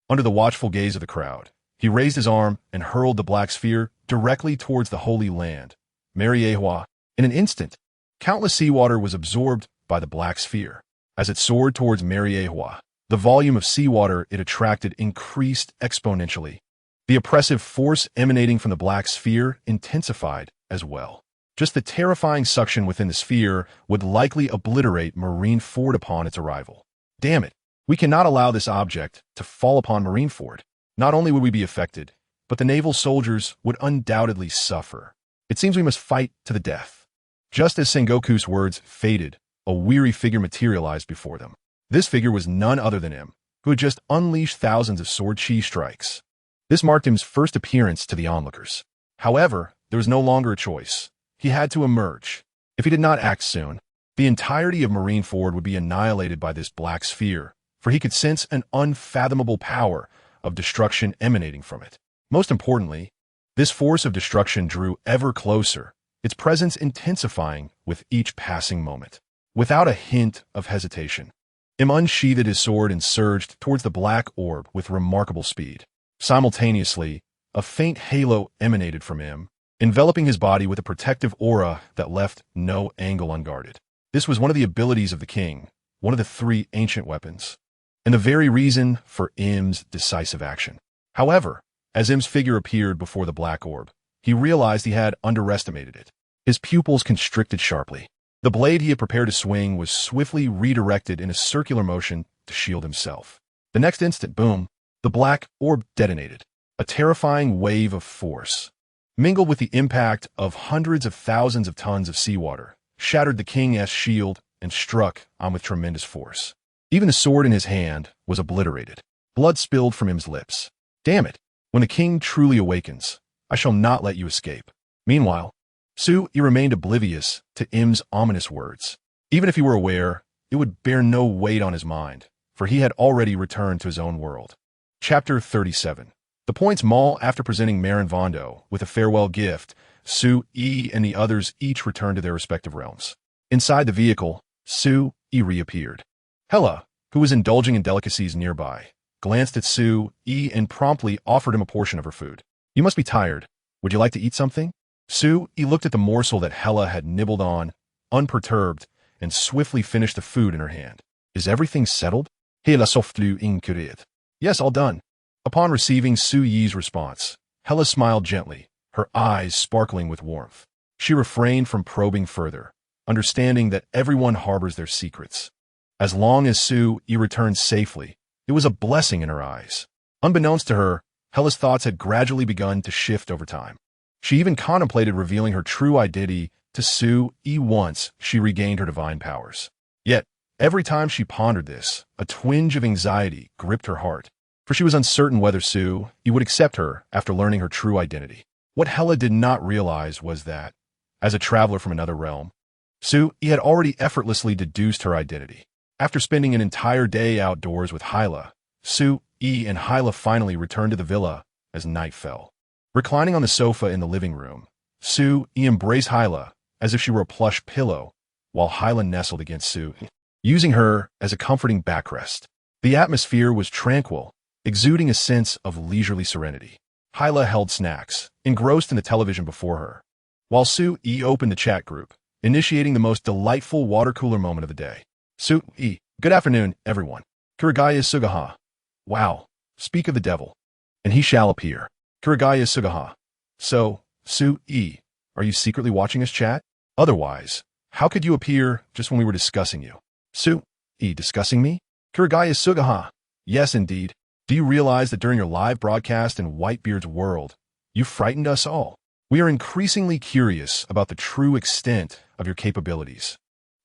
Under the watchful gaze of the crowd, he raised his arm and hurled the black sphere directly towards the Holy Land, Mariehua. In an instant, countless seawater was absorbed by the black sphere. As it soared towards Mariehua, the volume of seawater it attracted increased exponentially. The oppressive force emanating from the black sphere intensified as well. Just the terrifying suction within the sphere would likely obliterate Marineford upon its arrival. Damn it, we cannot allow this object to fall upon Marineford. Not only would we be affected, but the naval soldiers would undoubtedly suffer. It seems we must fight to the death. Just as Sengoku's words faded a weary figure materialized before them. This figure was none other than him, who had just unleashed thousands of sword chi strikes. This marked him's first appearance to the onlookers. However, there was no longer a choice. He had to emerge. If he did not act soon, the entirety of Marineford would be annihilated by this black sphere, for he could sense an unfathomable power of destruction emanating from it. Most importantly, this force of destruction drew ever closer, its presence intensifying with each passing moment. Without a hint of hesitation, Im unsheathed his sword and surged towards the black orb with remarkable speed. Simultaneously, a faint halo emanated from him, enveloping his body with a protective aura that left no angle unguarded. This was one of the abilities of the king, one of the 3 ancient weapons, and the very reason for Im's decisive action. However, as Im's figure appeared before the black orb, he realized he had underestimated it. His pupils constricted sharply. The blade he had prepared to swing was swiftly redirected in a circular motion to shield himself. The next instant, boom, the black orb detonated. A terrifying wave of force, mingled with the impact of hundreds of thousands of tons of seawater, shattered the king's shield and struck on with tremendous force. Even the sword in his hand was obliterated. Blood spilled from Im's lips. Damn it! When the king truly awakens, I shall not let you escape. Meanwhile, Su-Yi remained oblivious to Im's ominous words. Even if he were aware, it would bear no weight on his mind, for he had already returned to his own world. Chapter 37. The Points Mall. After presenting Marin Vondo with a farewell gift, Su-Yi and the others each returned to their respective realms. Inside the vehicle, Su-Yi reappeared. Hela, who was indulging in delicacies nearby, glanced at Su-Yi and promptly offered him a portion of her food. You must be tired. Would you like to eat something? Su-Yi looked at the morsel that Hela had nibbled on, unperturbed, and swiftly finished the food in her hand. Is everything settled? Hela softly inquired. Yes, all done. Upon receiving Su-Yi's response, Hela smiled gently, her eyes sparkling with warmth. She refrained from probing further, understanding that everyone harbors their secrets. As long as Su-Yi returned safely, it was a blessing in her eyes. Unbeknownst to her, Hela's thoughts had gradually begun to shift over time. She even contemplated revealing her true identity to Su-Yi once she regained her divine powers. Yet, every time she pondered this, a twinge of anxiety gripped her heart, for she was uncertain whether Su-Yi would accept her after learning her true identity. What Hela did not realize was that, as a traveler from another realm, Su-Yi had already effortlessly deduced her identity. After spending an entire day outdoors with Hyla, Su-Yi and Hyla finally returned to the villa as night fell. Reclining on the sofa in the living room, Su-Yi embraced Hyla as if she were a plush pillow, while Hyla nestled against Su-Yi, using her as a comforting backrest. The atmosphere was tranquil, exuding a sense of leisurely serenity. Hyla held snacks, engrossed in the television before her, while Su-Yi opened the chat group, initiating the most delightful water cooler moment of the day. Su-Yi, good afternoon, everyone. Kuragaya Sugaha. Wow, speak of the devil, and he shall appear. Kuragaya Sugaha. So, Su-Yi, are you secretly watching us chat? Otherwise, how could you appear just when we were discussing you? Su-Yi, discussing me? Kuragaya Sugaha. Yes, indeed. Do you realize that during your live broadcast in Whitebeard's world, you frightened us all? We are increasingly curious about the true extent of your capabilities.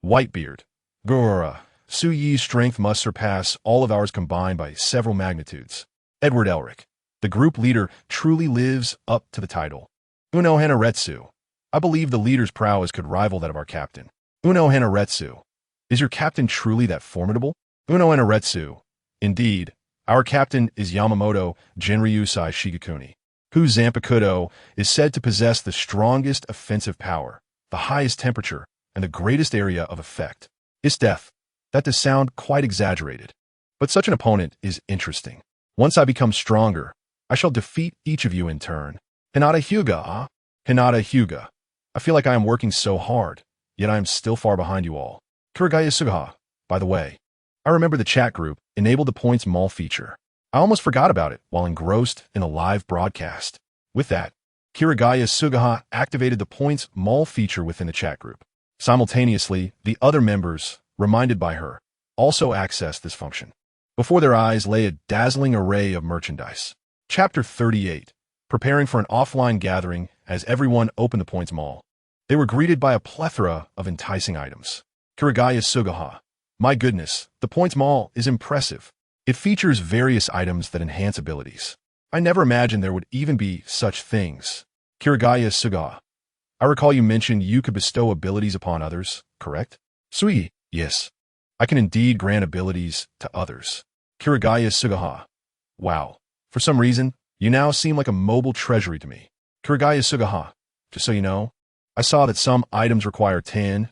Whitebeard. Gurararara. Su-Yi's strength must surpass all of ours combined by several magnitudes. Edward Elric. The group leader truly lives up to the title. Uno Hanaretsu. I believe the leader's prowess could rival that of our captain. Uno Hanaretsu. Is your captain truly that formidable? Uno Hanaretsu. Indeed, our captain is Yamamoto Genryusai Shigekuni, whose Zanpakudo is said to possess the strongest offensive power, the highest temperature, and the greatest area of effect. His death. That does sound quite exaggerated. But such an opponent is interesting. Once I become stronger, I shall defeat each of you in turn. Hinata Hyuga, Hinata Hyuga. I feel like I am working so hard, yet I am still far behind you all. Kuragaya Sugaha. By the way, I remember the chat group enabled the Points Mall feature. I almost forgot about it while engrossed in a live broadcast. With that, Kuragaya Sugaha activated the Points Mall feature within the chat group. Simultaneously, the other members, reminded by her, also accessed this function. Before their eyes lay a dazzling array of merchandise. Chapter 38. Preparing for an offline gathering as everyone opened the Points Mall. They were greeted by a plethora of enticing items. Kirigaya Sugaha. My goodness, the points mall is impressive. It features various items that enhance abilities. I never imagined there would even be such things. Kirigaya Sugaha. I recall you mentioned you could bestow abilities upon others, correct? Sui, yes. I can indeed grant abilities to others. Kirigaya Sugaha. Wow. For some reason, you now seem like a mobile treasury to me. Kirigaya Sugaha. Just so you know, I saw that some items require 10,000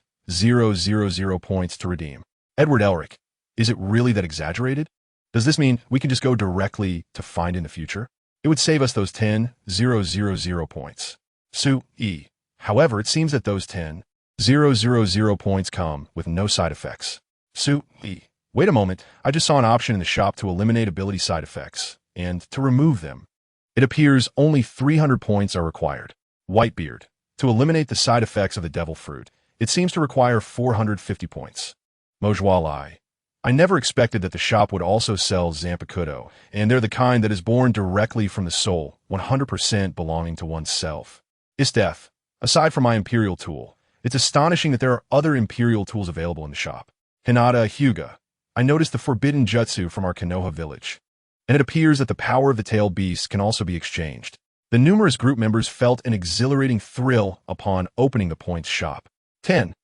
points to redeem. Edward Elric. Is it really that exaggerated? Does this mean we can just go directly to find in the future? It would save us those 10,000 points. Su E. However, it seems that those 10,000 points come with no side effects. Su E. Wait a moment, I just saw an option in the shop to eliminate ability side effects, and to remove them. It appears only 300 points are required. Whitebeard. To eliminate the side effects of the devil fruit, it seems to require 450 points. Mojwalai. I never expected that the shop would also sell Zampakudo, and they're the kind that is born directly from the soul, 100% belonging to oneself. Isteth. Aside from my Imperial tool, it's astonishing that there are other Imperial tools available in the shop. Hinata Hyuga. I noticed the forbidden jutsu from our Konoha village, and it appears that the power of the tailed beast can also be exchanged. The numerous group members felt an exhilarating thrill upon opening the points shop. 10,000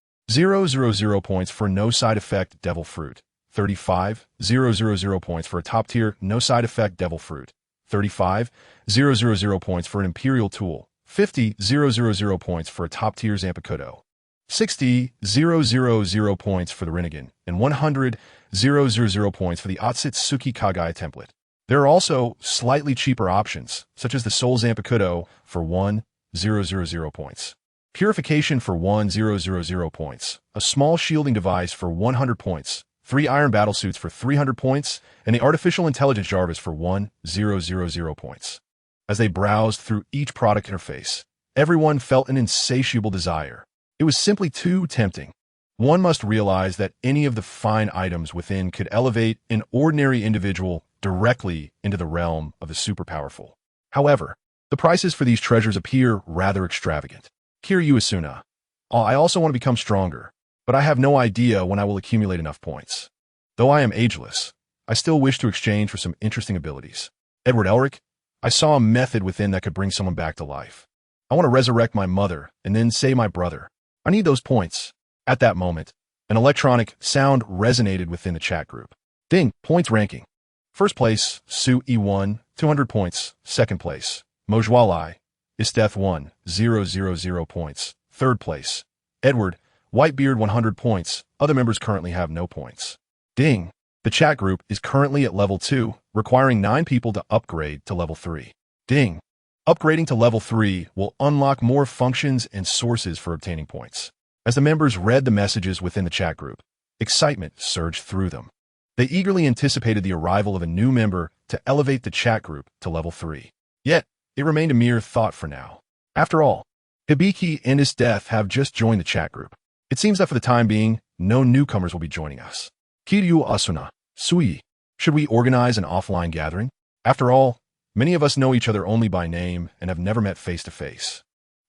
points for no side effect devil fruit. 35,000 points for a top tier no side effect devil fruit. 35,000 points for an Imperial tool. 50,000 points for a top tier Zampakudo. 60,000 points for the Rinnegan, and 100,000 points for the Otsutsuki Kagaya template. There are also slightly cheaper options, such as the Soul Zampakudo for 1,000 points. Purification for 1,000 points, a small shielding device for 100 points, 3 iron battlesuits for 300 points, and the artificial intelligence Jarvis for 1,000 points. As they browsed through each product interface, everyone felt an insatiable desire. It was simply too tempting. One must realize that any of the fine items within could elevate an ordinary individual directly into the realm of the super powerful. However, the prices for these treasures appear rather extravagant. Kiryu Asuna. I also want to become stronger, but I have no idea when I will accumulate enough points. Though I am ageless, I still wish to exchange for some interesting abilities. Edward Elric. I saw a method within that could bring someone back to life. I want to resurrect my mother and then save my brother. I need those points. At that moment, an electronic sound resonated within the chat group. Ding, points ranking. First place, Su E1, 200 points. Second place, Mojwalai, Isteth 1, 000 points. Third place, Edward, Whitebeard 100 points. Other members currently have no points. Ding, the chat group is currently at level 2, requiring 9 people to upgrade to level 3. Ding, upgrading to level 3 will unlock more functions and sources for obtaining points. As the members read the messages within the chat group, excitement surged through them. They eagerly anticipated the arrival of a new member to elevate the chat group to level 3. Yet, it remained a mere thought for now. After all, Hibiki and his death have just joined the chat group. It seems that for the time being, no newcomers will be joining us. Kiryu Asuna, Sui, should we organize an offline gathering? After all, many of us know each other only by name and have never met face to face.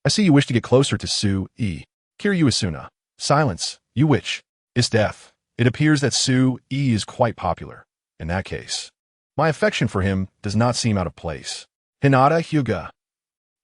I see you wish to get closer to Su E. Kiryu Asuna. Silence, you witch. Is death. It appears that Su E is quite popular. In that case, my affection for him does not seem out of place. Hinata Hyuga.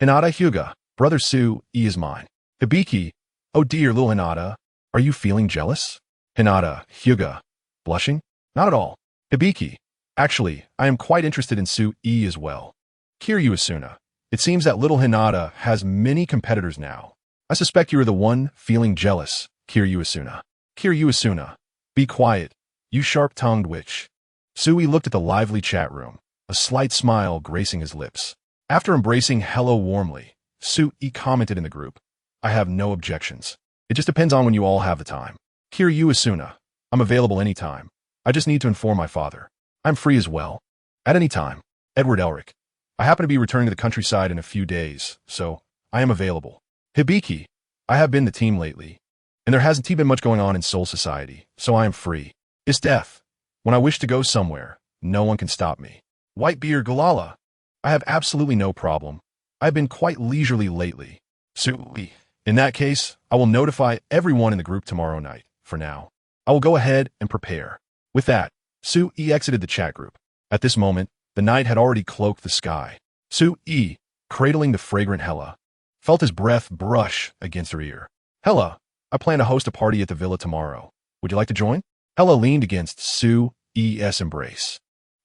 Hinata Hyuga. Brother Su E is mine. Hibiki. Oh dear, little Hinata. Are you feeling jealous? Hinata Hyuga. Blushing? Not at all. Hibiki. Actually, I am quite interested in Su E as well. Kiryu Asuna. It seems that little Hinata has many competitors now. I suspect you are the one feeling jealous, Kiryu Asuna. Kiryu Asuna. Be quiet, you sharp-tongued witch. Sui looked at the lively chat room, a slight smile gracing his lips. After embracing hello warmly, Sui commented in the group, I have no objections. It just depends on when you all have the time. Kiryu Asuna. I'm available anytime. I just need to inform my father. I'm free as well. At any time. Edward Elric. I happen to be returning to the countryside in a few days, so I am available. Hibiki. I have been the team lately, and there hasn't been much going on in Soul Society, so I am free. It's death. When I wish to go somewhere, no one can stop me. Whitebeard Galala. I have absolutely no problem. I have been quite leisurely lately. Sui. In that case, I will notify everyone in the group tomorrow night. for now. I will go ahead and prepare. With that, Sue-E exited the chat group. At this moment, the night had already cloaked the sky. Sue-E, cradling the fragrant Hela, felt his breath brush against her ear. Hela, I plan to host a party at the villa tomorrow. Would you like to join? Hela leaned against Sue-E's embrace,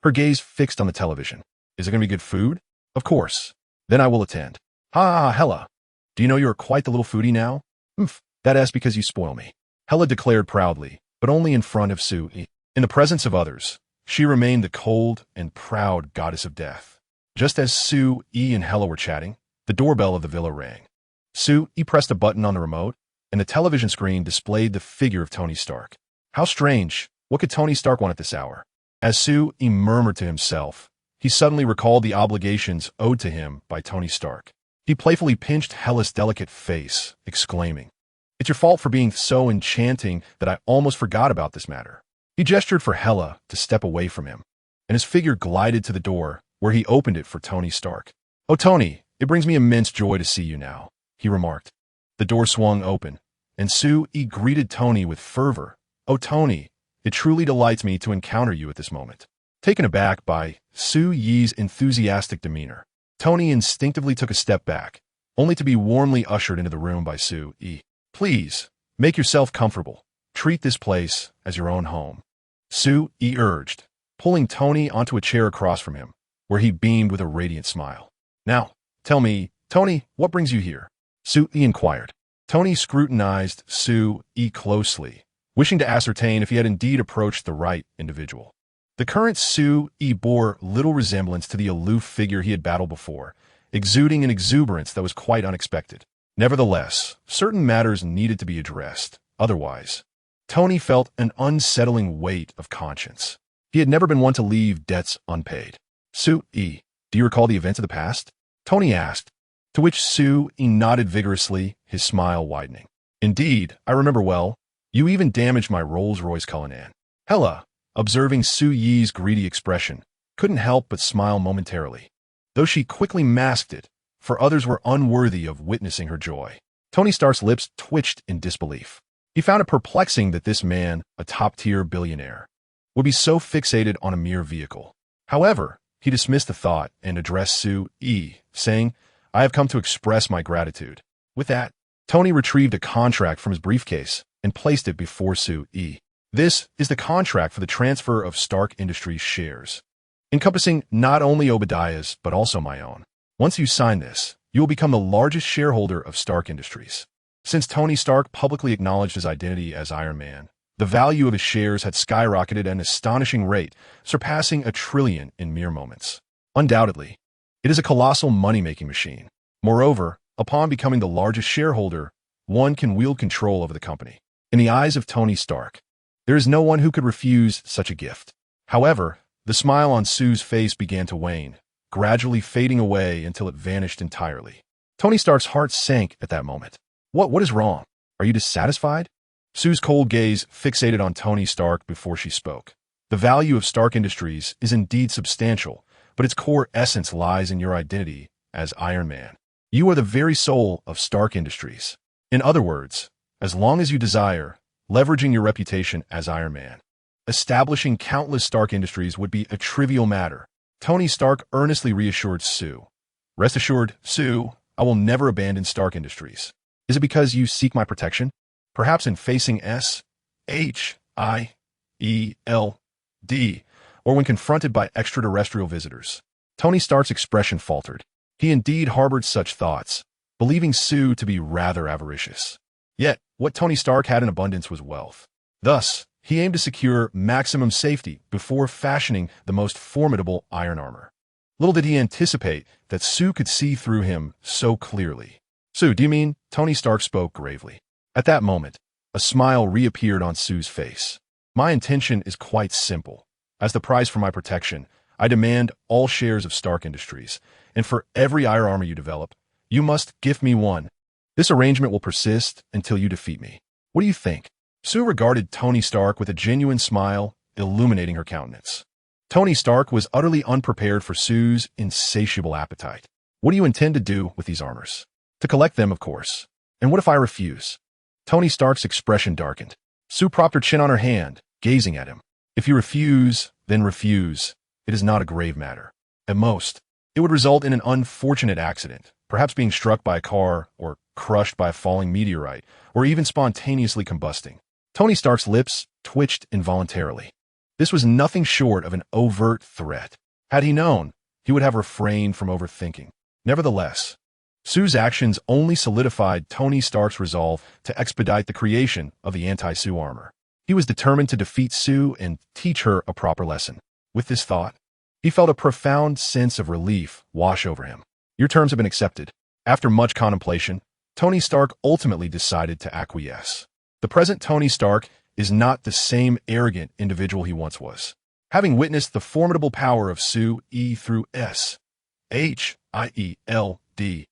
her gaze fixed on the television. Is it going to be good food? Of course. Then I will attend. Ha, Hela. Do you know you are quite the little foodie now? That is because you spoil me. Hela declared proudly, but only in front of Sue-E. In the presence of others, she remained the cold and proud goddess of death. Just as Sue-E and Hela were chatting, the doorbell of the villa rang. Sue-E pressed a button on the remote, and the television screen displayed the figure of Tony Stark. How strange. What could Tony Stark want at this hour? As Sue-E murmured to himself, he suddenly recalled the obligations owed to him by Tony Stark. He playfully pinched Hela's delicate face, exclaiming, "It's your fault for being so enchanting that I almost forgot about this matter." He gestured for Hela to step away from him, and his figure glided to the door, where he opened it for Tony Stark. "Oh, Tony, it brings me immense joy to see you now," he remarked. The door swung open, and Sue-E greeted Tony with fervor. "Oh, Tony, it truly delights me to encounter you at this moment." Taken aback by Sue-Ye's enthusiastic demeanor, Tony instinctively took a step back, only to be warmly ushered into the room by Sue-E. "Please, make yourself comfortable. Treat this place as your own home," Sue-E urged, pulling Tony onto a chair across from him, where he beamed with a radiant smile. "Now, tell me, Tony, what brings you here?" Sue-E inquired. Tony scrutinized Sue-E closely, wishing to ascertain if he had indeed approached the right individual. The current Sue-E bore little resemblance to the aloof figure he had battled before, exuding an exuberance that was quite unexpected. Nevertheless, certain matters needed to be addressed. Otherwise, Tony felt an unsettling weight of conscience. He had never been one to leave debts unpaid. "Sue-E, do you recall the events of the past?" Tony asked, to which Sue-E nodded vigorously, his smile widening. "Indeed, I remember well. You even damaged my Rolls-Royce Cullinan." Hela, observing Sue-Ye's greedy expression, couldn't help but smile momentarily, though she quickly masked it, for others were unworthy of witnessing her joy. Tony Stark's lips twitched in disbelief. He found it perplexing that this man, a top-tier billionaire, would be so fixated on a mere vehicle. However, he dismissed the thought and addressed Sue-E, saying, "I have come to express my gratitude." With that, Tony retrieved a contract from his briefcase and placed it before Sue-E. "This is the contract for the transfer of Stark Industries shares, encompassing not only Obadiah's but also my own. Once you sign this, you will become the largest shareholder of Stark Industries." Since Tony Stark publicly acknowledged his identity as Iron Man, the value of his shares had skyrocketed at an astonishing rate, surpassing $1 trillion in mere moments. Undoubtedly, it is a colossal money-making machine. Moreover, upon becoming the largest shareholder, one can wield control over the company. In the eyes of Tony Stark, there is no one who could refuse such a gift. However, the smile on Sue's face began to wane, gradually fading away until it vanished entirely. Tony Stark's heart sank at that moment. What is wrong? Are you dissatisfied?" Sue's cold gaze fixated on Tony Stark before she spoke. "The value of Stark Industries is indeed substantial, but its core essence lies in your identity as Iron Man. You are the very soul of Stark Industries. In other words, as long as you desire, leveraging your reputation as Iron Man, establishing countless Stark Industries would be a trivial matter." Tony Stark earnestly reassured Sue. "Rest assured, Sue, I will never abandon Stark Industries. Is it because you seek my protection? Perhaps in facing SHIELD, or when confronted by extraterrestrial visitors?" Tony Stark's expression faltered. He indeed harbored such thoughts, believing Sue to be rather avaricious. Yet, what Tony Stark had in abundance was wealth. Thus, he aimed to secure maximum safety before fashioning the most formidable iron armor. Little did he anticipate that Sue could see through him so clearly. "Sue, do you mean?" Tony Stark spoke gravely. At that moment, a smile reappeared on Sue's face. "My intention is quite simple. As the price for my protection, I demand all shares of Stark Industries, and for every iron armor you develop, you must gift me one. This arrangement will persist until you defeat me. What do you think?" Sue regarded Tony Stark with a genuine smile, illuminating her countenance. Tony Stark was utterly unprepared for Sue's insatiable appetite. "What do you intend to do with these armors?" "To collect them, of course. And what if I refuse?" Tony Stark's expression darkened. Sue propped her chin on her hand, gazing at him. If you refuse, then refuse. It is not a grave matter. At most, it would result in an unfortunate accident, perhaps being struck by a car, or crushed by a falling meteorite, or even spontaneously combusting. Tony Stark's lips twitched involuntarily. This was nothing short of an overt threat. Had he known, he would have refrained from overthinking. Nevertheless, Sue's actions only solidified Tony Stark's resolve to expedite the creation of the anti-Sue armor. He was determined to defeat Sue and teach her a proper lesson. With this thought, he felt a profound sense of relief wash over him. Your terms have been accepted. After much contemplation, Tony Stark ultimately decided to acquiesce. The present Tony Stark is not the same arrogant individual he once was. Having witnessed the formidable power of Sue E through S, H-I-E-L-D,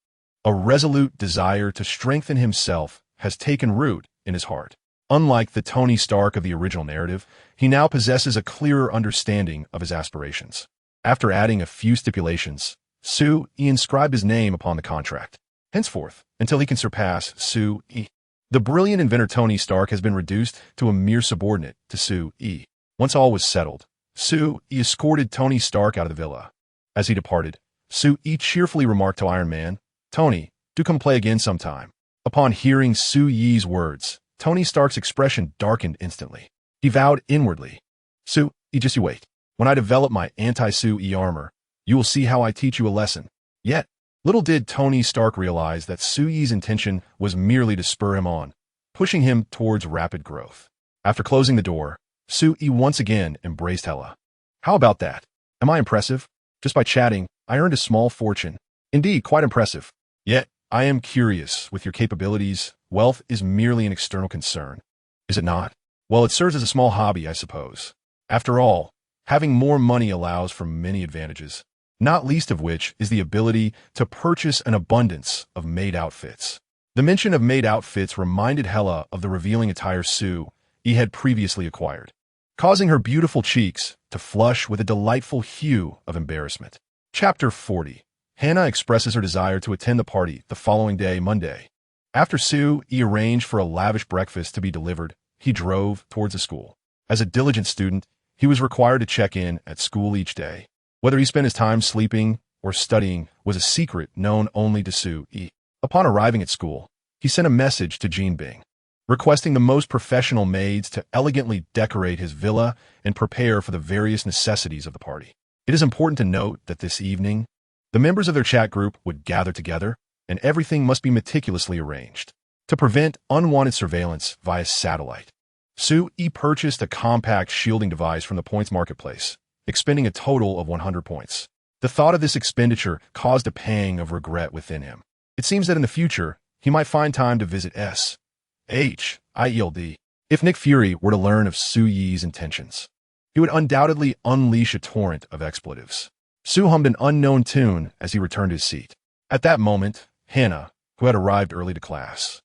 a resolute desire to strengthen himself has taken root in his heart. Unlike the Tony Stark of the original narrative, he now possesses a clearer understanding of his aspirations. After adding a few stipulations, Sue E inscribed his name upon the contract. Henceforth, until he can surpass Sue E, the brilliant inventor Tony Stark has been reduced to a mere subordinate to Sue E. Once all was settled, Sue E escorted Tony Stark out of the villa. As he departed, Sue E cheerfully remarked to Iron Man, "Tony, do come play again sometime." Upon hearing Sue Ye's words, Tony Stark's expression darkened instantly. He vowed inwardly, "Sue E, just you wait. When I develop my anti-Sue E armor, you will see how I teach you a lesson." Yet, little did Tony Stark realize that Sue Ye's intention was merely to spur him on, pushing him towards rapid growth. After closing the door, Sue E once again embraced Hela. "How about that? Am I impressive? Just by chatting, I earned a small fortune. Indeed, quite impressive. Yet, I am curious, with your capabilities, wealth is merely an external concern. Is it not? Well, it serves as a small hobby, I suppose. After all, having more money allows for many advantages, not least of which is the ability to purchase an abundance of maid outfits." The mention of maid outfits reminded Hela of the revealing attire Sue E had previously acquired, causing her beautiful cheeks to flush with a delightful hue of embarrassment. Chapter 40. Hannah expresses her desire to attend the party the following day, Monday. After Sue E arranged for a lavish breakfast to be delivered, he drove towards the school. As a diligent student, he was required to check in at school each day. Whether he spent his time sleeping or studying was a secret known only to Sue E. Upon arriving at school, he sent a message to Jean Bing, requesting the most professional maids to elegantly decorate his villa and prepare for the various necessities of the party. It is important to note that this evening, the members of their chat group would gather together, and everything must be meticulously arranged to prevent unwanted surveillance via satellite. Sue E purchased a compact shielding device from the points marketplace, expending a total of 100 points. The thought of this expenditure caused a pang of regret within him. It seems that in the future, he might find time to visit S.H.I.E.L.D. If Nick Fury were to learn of Sue Ye's intentions, he would undoubtedly unleash a torrent of expletives. Sue hummed an unknown tune as he returned to his seat. At that moment, Hannah, who had arrived early to class,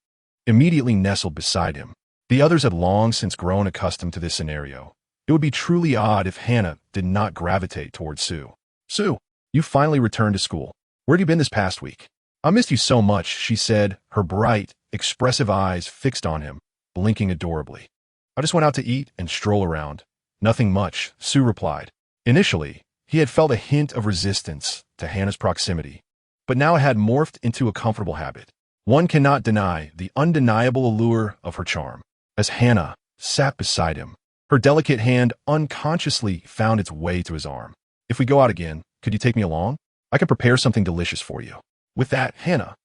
immediately nestled beside him. The others had long since grown accustomed to this scenario. It would be truly odd if Hannah did not gravitate towards Sue. "Sue, you finally returned to school. Where have you been this past week?" "I missed you so much," she said, her bright, expressive eyes fixed on him, blinking adorably. "I just went out to eat and stroll around." "Nothing much," Sue replied. Initially, he had felt a hint of resistance to Hannah's proximity, but now it had morphed into a comfortable habit. One cannot deny the undeniable allure of her charm. As Hannah sat beside him, her delicate hand unconsciously found its way to his arm. "If we go out again, could you take me along? I can prepare something delicious for you." With that, Hannah,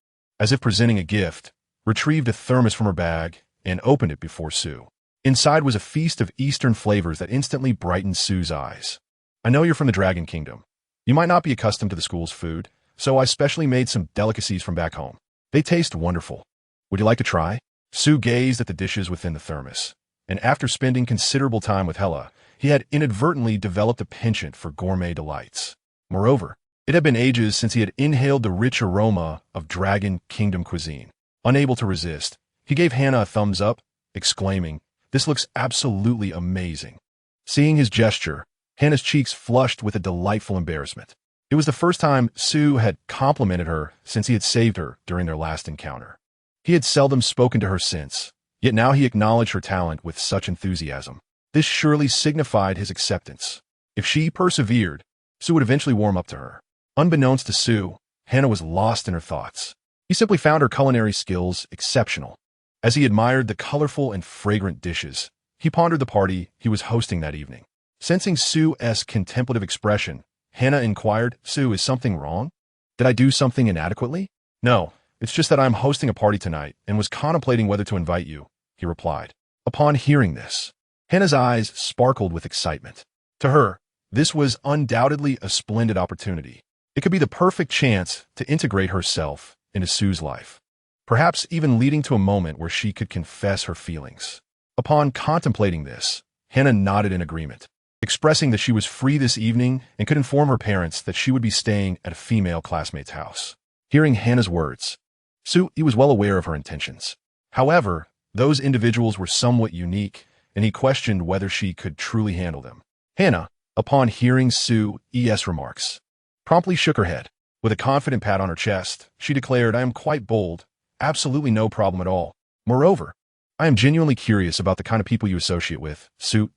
as if presenting a gift, retrieved a thermos from her bag and opened it before Sue. Inside was a feast of Eastern flavors that instantly brightened Sue's eyes. "I know you're from the Dragon Kingdom. You might not be accustomed to the school's food, so I specially made some delicacies from back home. They taste wonderful. Would you like to try?" Sue gazed at the dishes within the thermos, and after spending considerable time with Hela, he had inadvertently developed a penchant for gourmet delights. Moreover, it had been ages since he had inhaled the rich aroma of Dragon Kingdom cuisine. Unable to resist, he gave Hannah a thumbs up, exclaiming, "This looks absolutely amazing." Seeing his gesture, Hannah's cheeks flushed with a delightful embarrassment. It was the first time Sue had complimented her since he had saved her during their last encounter. He had seldom spoken to her since, Yet now he acknowledged her talent with such enthusiasm. This surely signified his acceptance. If she persevered, Sue would eventually warm up to her. Unbeknownst to Sue, Hannah was lost in her thoughts. He simply found her culinary skills exceptional. As he admired the colorful and fragrant dishes, he pondered the party he was hosting that evening. Sensing Sue's contemplative expression, Hannah inquired, "Sue, is something wrong? Did I do something inadequately?" "No, it's just that I'm hosting a party tonight and was contemplating whether to invite you," he replied. Upon hearing this, Hannah's eyes sparkled with excitement. To her, this was undoubtedly a splendid opportunity. It could be the perfect chance to integrate herself into Sue's life, perhaps even leading to a moment where she could confess her feelings. Upon contemplating this, Hannah nodded in agreement, expressing that she was free this evening and could inform her parents that she would be staying at a female classmate's house. Hearing Hannah's words, Sue was well aware of her intentions. However, those individuals were somewhat unique, and he questioned whether she could truly handle them. Hannah, upon hearing Sue's remarks, promptly shook her head. With a confident pat on her chest, she declared, "I am quite bold. Absolutely no problem at all. Moreover, I am genuinely curious about the kind of people you associate with, Sue."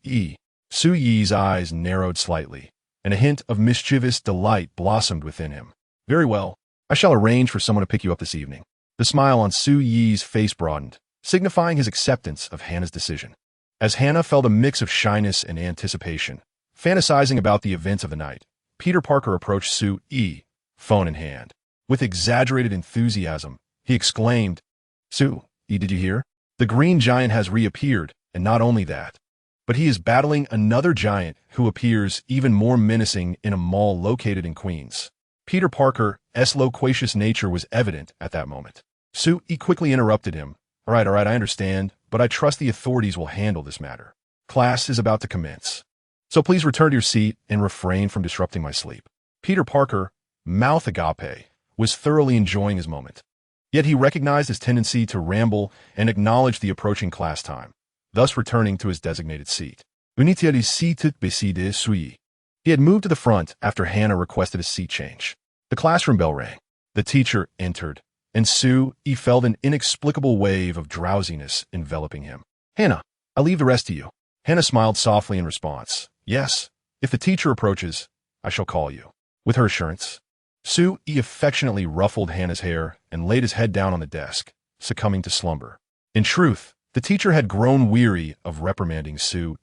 Sue's eyes narrowed slightly, and a hint of mischievous delight blossomed within him. "Very well. I shall arrange for someone to pick you up this evening." The smile on Sue's face broadened, signifying his acceptance of Hannah's decision. As Hannah felt a mix of shyness and anticipation, fantasizing about the events of the night, Peter Parker approached Sue, phone in hand. With exaggerated enthusiasm, he exclaimed, "Sue, did you hear? The Green Giant has reappeared, and not only that, but he is battling another giant who appears even more menacing in a mall located in Queens." Peter Parker's loquacious nature was evident at that moment. Sue quickly interrupted him. All right, I understand, but I trust the authorities will handle this matter. Class is about to commence, so please return to your seat and refrain from disrupting my sleep." Peter Parker, mouth agape, was thoroughly enjoying his moment. Yet he recognized his tendency to ramble and acknowledged the approaching class time, thus returning to his designated seat. Unité seated beside Sue. He had moved to the front after Hannah requested a seat change. The classroom bell rang. The teacher entered, and Sue felt an inexplicable wave of drowsiness enveloping him. "Hannah, I leave the rest to you." Hannah smiled softly in response. "Yes, if the teacher approaches, I shall call you." With her assurance, Sue affectionately ruffled Hannah's hair and laid his head down on the desk, succumbing to slumber. In truth, the teacher had grown weary of reprimanding Sue,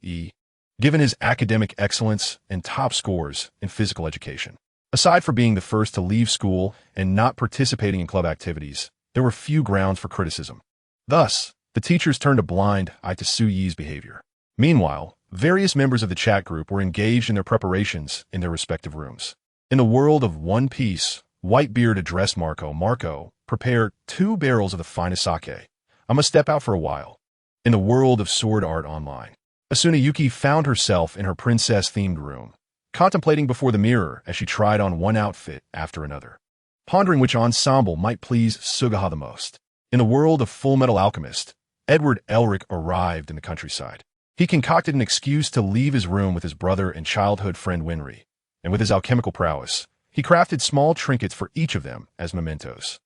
given his academic excellence and top scores in physical education. Aside from being the first to leave school and not participating in club activities, there were few grounds for criticism. Thus, the teachers turned a blind eye to Sue's behavior. Meanwhile, various members of the chat group were engaged in their preparations in their respective rooms. In the world of One Piece, Whitebeard addressed Marco. "Marco, prepare 2 barrels of the finest sake. I must step out for a while." In the world of Sword Art Online, Asuna found herself in her princess-themed room, contemplating before the mirror as she tried on one outfit after another, pondering which ensemble might please Sugaha the most. In the world of Full Metal Alchemist, Edward Elric arrived in the countryside. He concocted an excuse to leave his room with his brother and childhood friend Winry, and with his alchemical prowess, he crafted small trinkets for each of them as mementos.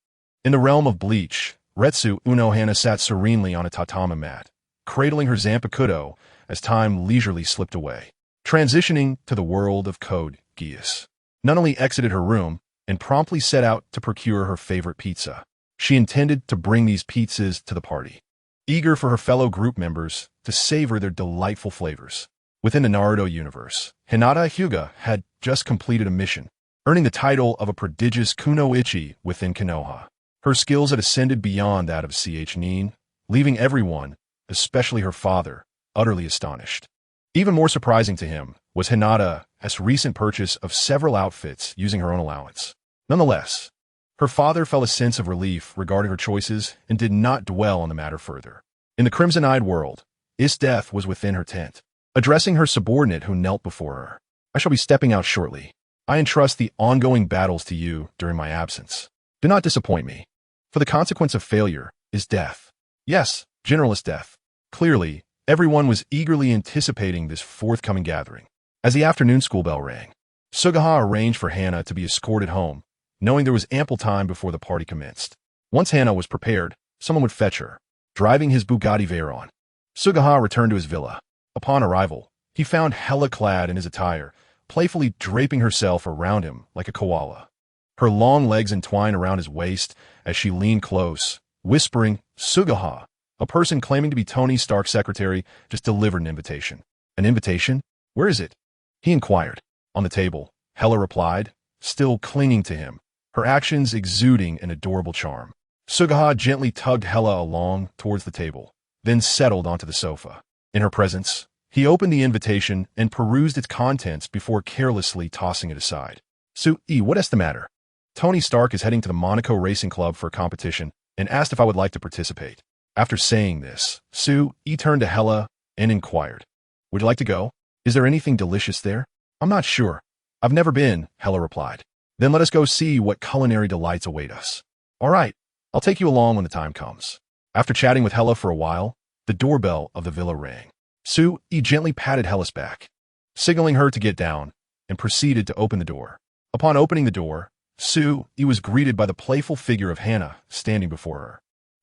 In the realm of Bleach, Retsu Unohana sat serenely on a tatami mat, cradling her Zanpakuto as time leisurely slipped away. Transitioning to the world of Code Geass, Nunnally exited her room and promptly set out to procure her favorite pizza. She intended to bring these pizzas to the party, eager for her fellow group members to savor their delightful flavors. Within the Naruto universe, Hinata Hyuga had just completed a mission, earning the title of a prodigious kunoichi within Konoha. Her skills had ascended beyond that of Nin, leaving everyone, especially her father, utterly astonished. Even more surprising to him was Hinata's recent purchase of several outfits using her own allowance. Nonetheless, her father felt a sense of relief regarding her choices and did not dwell on the matter further. In the crimson-eyed world, Death was within her tent, addressing her subordinate who knelt before her. "I shall be stepping out shortly. I entrust the ongoing battles to you during my absence. Do not disappoint me, for the consequence of failure is death." Yes, Generalist Death. Clearly, everyone was eagerly anticipating this forthcoming gathering. As the afternoon school bell rang, Sugaha arranged for Hannah to be escorted home, knowing there was ample time before the party commenced. Once Hannah was prepared, someone would fetch her. driving his Bugatti Veyron. Sugaha returned to his villa. Upon arrival, he found Hela clad in his attire, playfully draping herself around him like a koala. Her long legs entwined around his waist as she leaned close, whispering, "Sugaha." A person claiming to be Tony Stark's secretary just delivered an invitation. An invitation? Where is it? He inquired. On the table, Hela replied, still clinging to him, her actions exuding an adorable charm. Sugaha gently tugged Hela along towards the table, then settled onto the sofa. In her presence, he opened the invitation and perused its contents before carelessly tossing it aside. "Su-e, what is the matter?" "Tony Stark is heading to the Monaco Racing Club for a competition and asked if I would like to participate." After saying this, Su-e turned to Hela and inquired, "Would you like to go? Is there anything delicious there?" "I'm not sure. I've never been," Hela replied. "Then let us go see what culinary delights await us." "All right, I'll take you along when the time comes." After chatting with Hela for a while, the doorbell of the villa rang. Su-e gently patted Hela's back, signaling her to get down, and proceeded to open the door. Upon opening the door, Su-e was greeted by the playful figure of Hannah standing before her.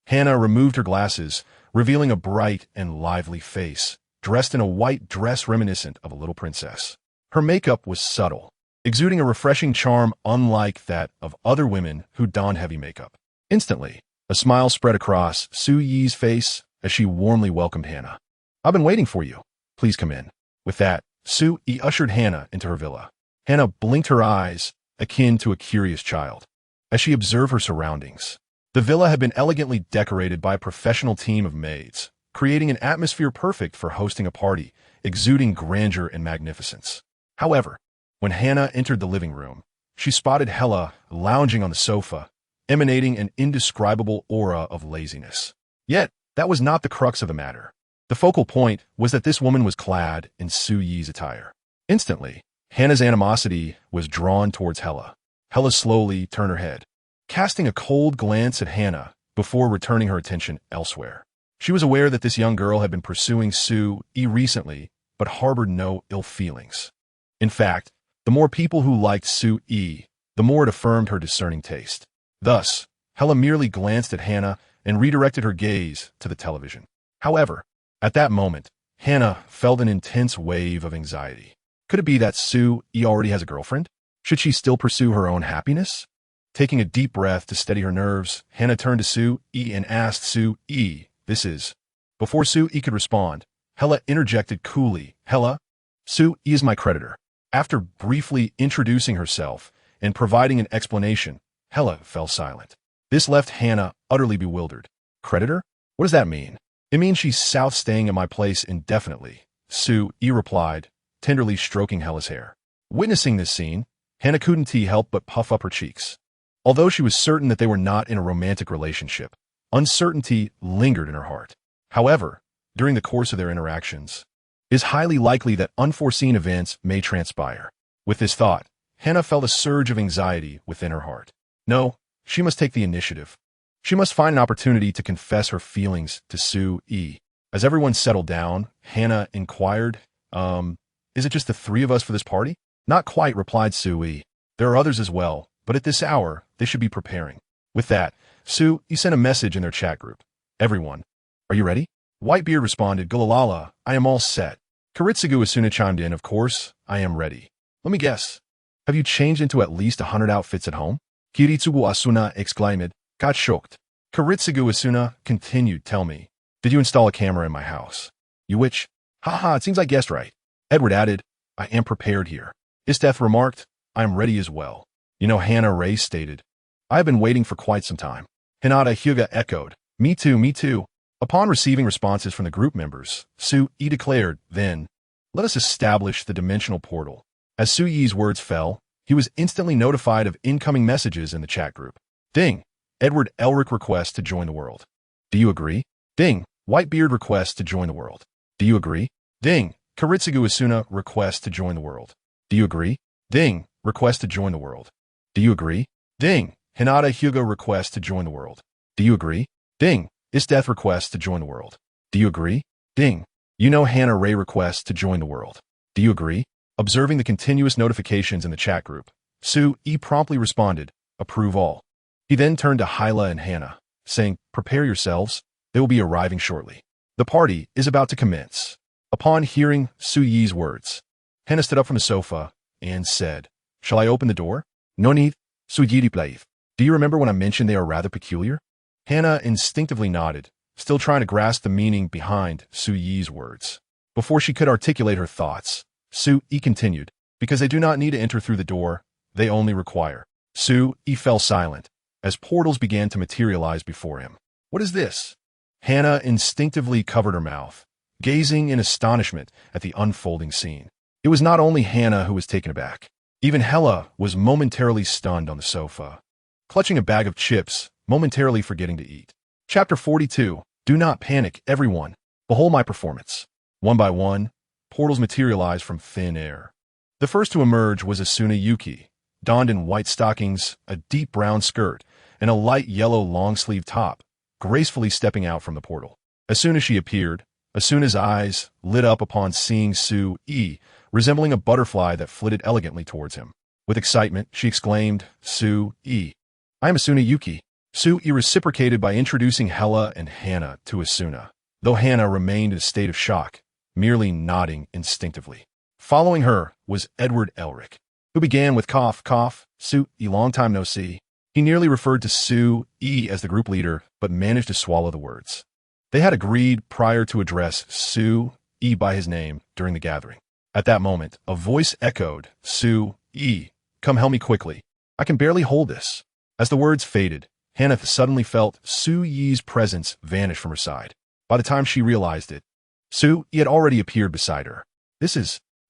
Hannah removed her glasses, revealing a bright and lively face, dressed in a white dress reminiscent of a little princess. Her makeup was subtle, exuding a refreshing charm unlike that of other women who donned heavy makeup. Instantly, a smile spread across Su-e's face as she warmly welcomed Hannah. "I've been waiting for you. Please come in." With that, Su-e ushered Hannah into her villa. Hannah blinked her eyes, akin to a curious child, as she observed her surroundings. The villa had been elegantly decorated by a professional team of maids, creating an atmosphere perfect for hosting a party, exuding grandeur and magnificence. However, when Hannah entered the living room, she spotted Hela lounging on the sofa, emanating an indescribable aura of laziness. Yet, that was not the crux of the matter. The focal point was that this woman was clad in Su-e's attire. Instantly, Hannah's animosity was drawn towards Hela. Hela slowly turned her head, casting a cold glance at Hannah before returning her attention elsewhere. She was aware that this young girl had been pursuing Su-e recently, but harbored no ill feelings. In fact, the more people who liked Su-e, the more it affirmed her discerning taste. Thus, Hela merely glanced at Hannah and redirected her gaze to the television. However, at that moment, Hannah felt an intense wave of anxiety. Could it be that Su-e already has a girlfriend? Should she still pursue her own happiness? Taking a deep breath to steady her nerves, Hannah turned to Su-e and asked Su-e, "This is..." Before Su-e could respond, Hela interjected coolly, "Hela, Su-e is my creditor." After briefly introducing herself and providing an explanation, Hela fell silent. This left Hannah utterly bewildered. "Creditor? What does that mean?" "It means she's south staying at my place indefinitely," Su-e replied, tenderly stroking Hela's hair. Witnessing this scene, Hannah couldn't help but puff up her cheeks. Although she was certain that they were not in a romantic relationship, uncertainty lingered in her heart. However, during the course of their interactions, it is highly likely that unforeseen events may transpire. With this thought, Hannah felt a surge of anxiety within her heart. No, she must take the initiative. She must find an opportunity to confess her feelings to Su-e. As everyone settled down, Hannah inquired, "Is it just the three of us for this party?" "Not quite," replied Su-e. "There are others as well, but at this hour, they should be preparing." With that, Su-e sent a message in their chat group. "Everyone, are you ready?" Whitebeard responded, "Gulalala, I am all set." Karitsugu Asuna chimed in, "Of course, I am ready. Let me guess. Have you changed into at least 100 outfits at home?" Kiritsugu Asuna exclaimed, "Got shocked." Karitsugu Asuna continued, "Tell me, did you install a camera in my house?" "You which? Haha, it seems I guessed right." Edward added, "I am prepared here." Isteth remarked, "I am ready as well." Hannah Ray stated, "I have been waiting for quite some time." Hinata Hyuga echoed, Me too, me too." Upon receiving responses from the group members, Su-e declared, "Then, let us establish the dimensional portal." As Su-e's words fell, he was instantly notified of incoming messages in the chat group. Ding! Edward Elric requests to join the world. Do you agree? Ding! Whitebeard requests to join the world. Do you agree? Ding! Karitsugu Asuna requests to join the world. Do you agree? Ding! Request to join the world. Do you agree? Ding! Hinata Hyuga requests to join the world. Do you agree? Ding! Isteth requests to join the world. Do you agree? Ding! Hannah Ray requests to join the world. Do you agree? Observing the continuous notifications in the chat group, Su-e promptly responded, "Approve all." He then turned to Hyla and Hannah, saying, "Prepare yourselves. They will be arriving shortly. The party is about to commence. Upon hearing Su Yi's words, Hannah stood up from the sofa and said, "Shall I open the door?" "No need, Su Yi replied. "Do you remember when I mentioned they are rather peculiar?" Hannah instinctively nodded, still trying to grasp the meaning behind Su Yi's words. Before she could articulate her thoughts, Su Yi continued, "Because they do not need to enter through the door, they only require." Su Yi fell silent, as portals began to materialize before him. "What is this?" Hannah instinctively covered her mouth, gazing in astonishment at the unfolding scene. It was not only Hannah who was taken aback. Even Hela was momentarily stunned on the sofa, clutching a bag of chips, momentarily forgetting to eat. Chapter 42. Do not panic, everyone. Behold my performance. One by one, portals materialized from thin air. The first to emerge was Asuna Yuki, donned in white stockings, a deep brown skirt, and a light yellow long-sleeve top, gracefully stepping out from the portal. As soon as she appeared, Asuna's eyes lit up upon seeing Su Yi, resembling a butterfly that flitted elegantly towards him. With excitement, she exclaimed, "Su Yi. I am Asuna Yuki." Su Yi reciprocated by introducing Hela and Hannah to Asuna, though Hannah remained in a state of shock, merely nodding instinctively. Following her was Edward Elric, who began with cough, cough, "Su Yi, long time no see." He nearly referred to Su Yi as the group leader, but managed to swallow the words. They had agreed prior to address Su Yi by his name during the gathering. At that moment, a voice echoed, "Su Yi, come help me quickly. I can barely hold this." As the words faded, Hannah suddenly felt Su Yi's presence vanish from her side. By the time she realized it, Su Yi had already appeared beside her.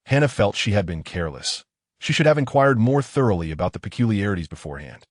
Hannah felt she had been careless. She should have inquired more thoroughly about the peculiarities beforehand.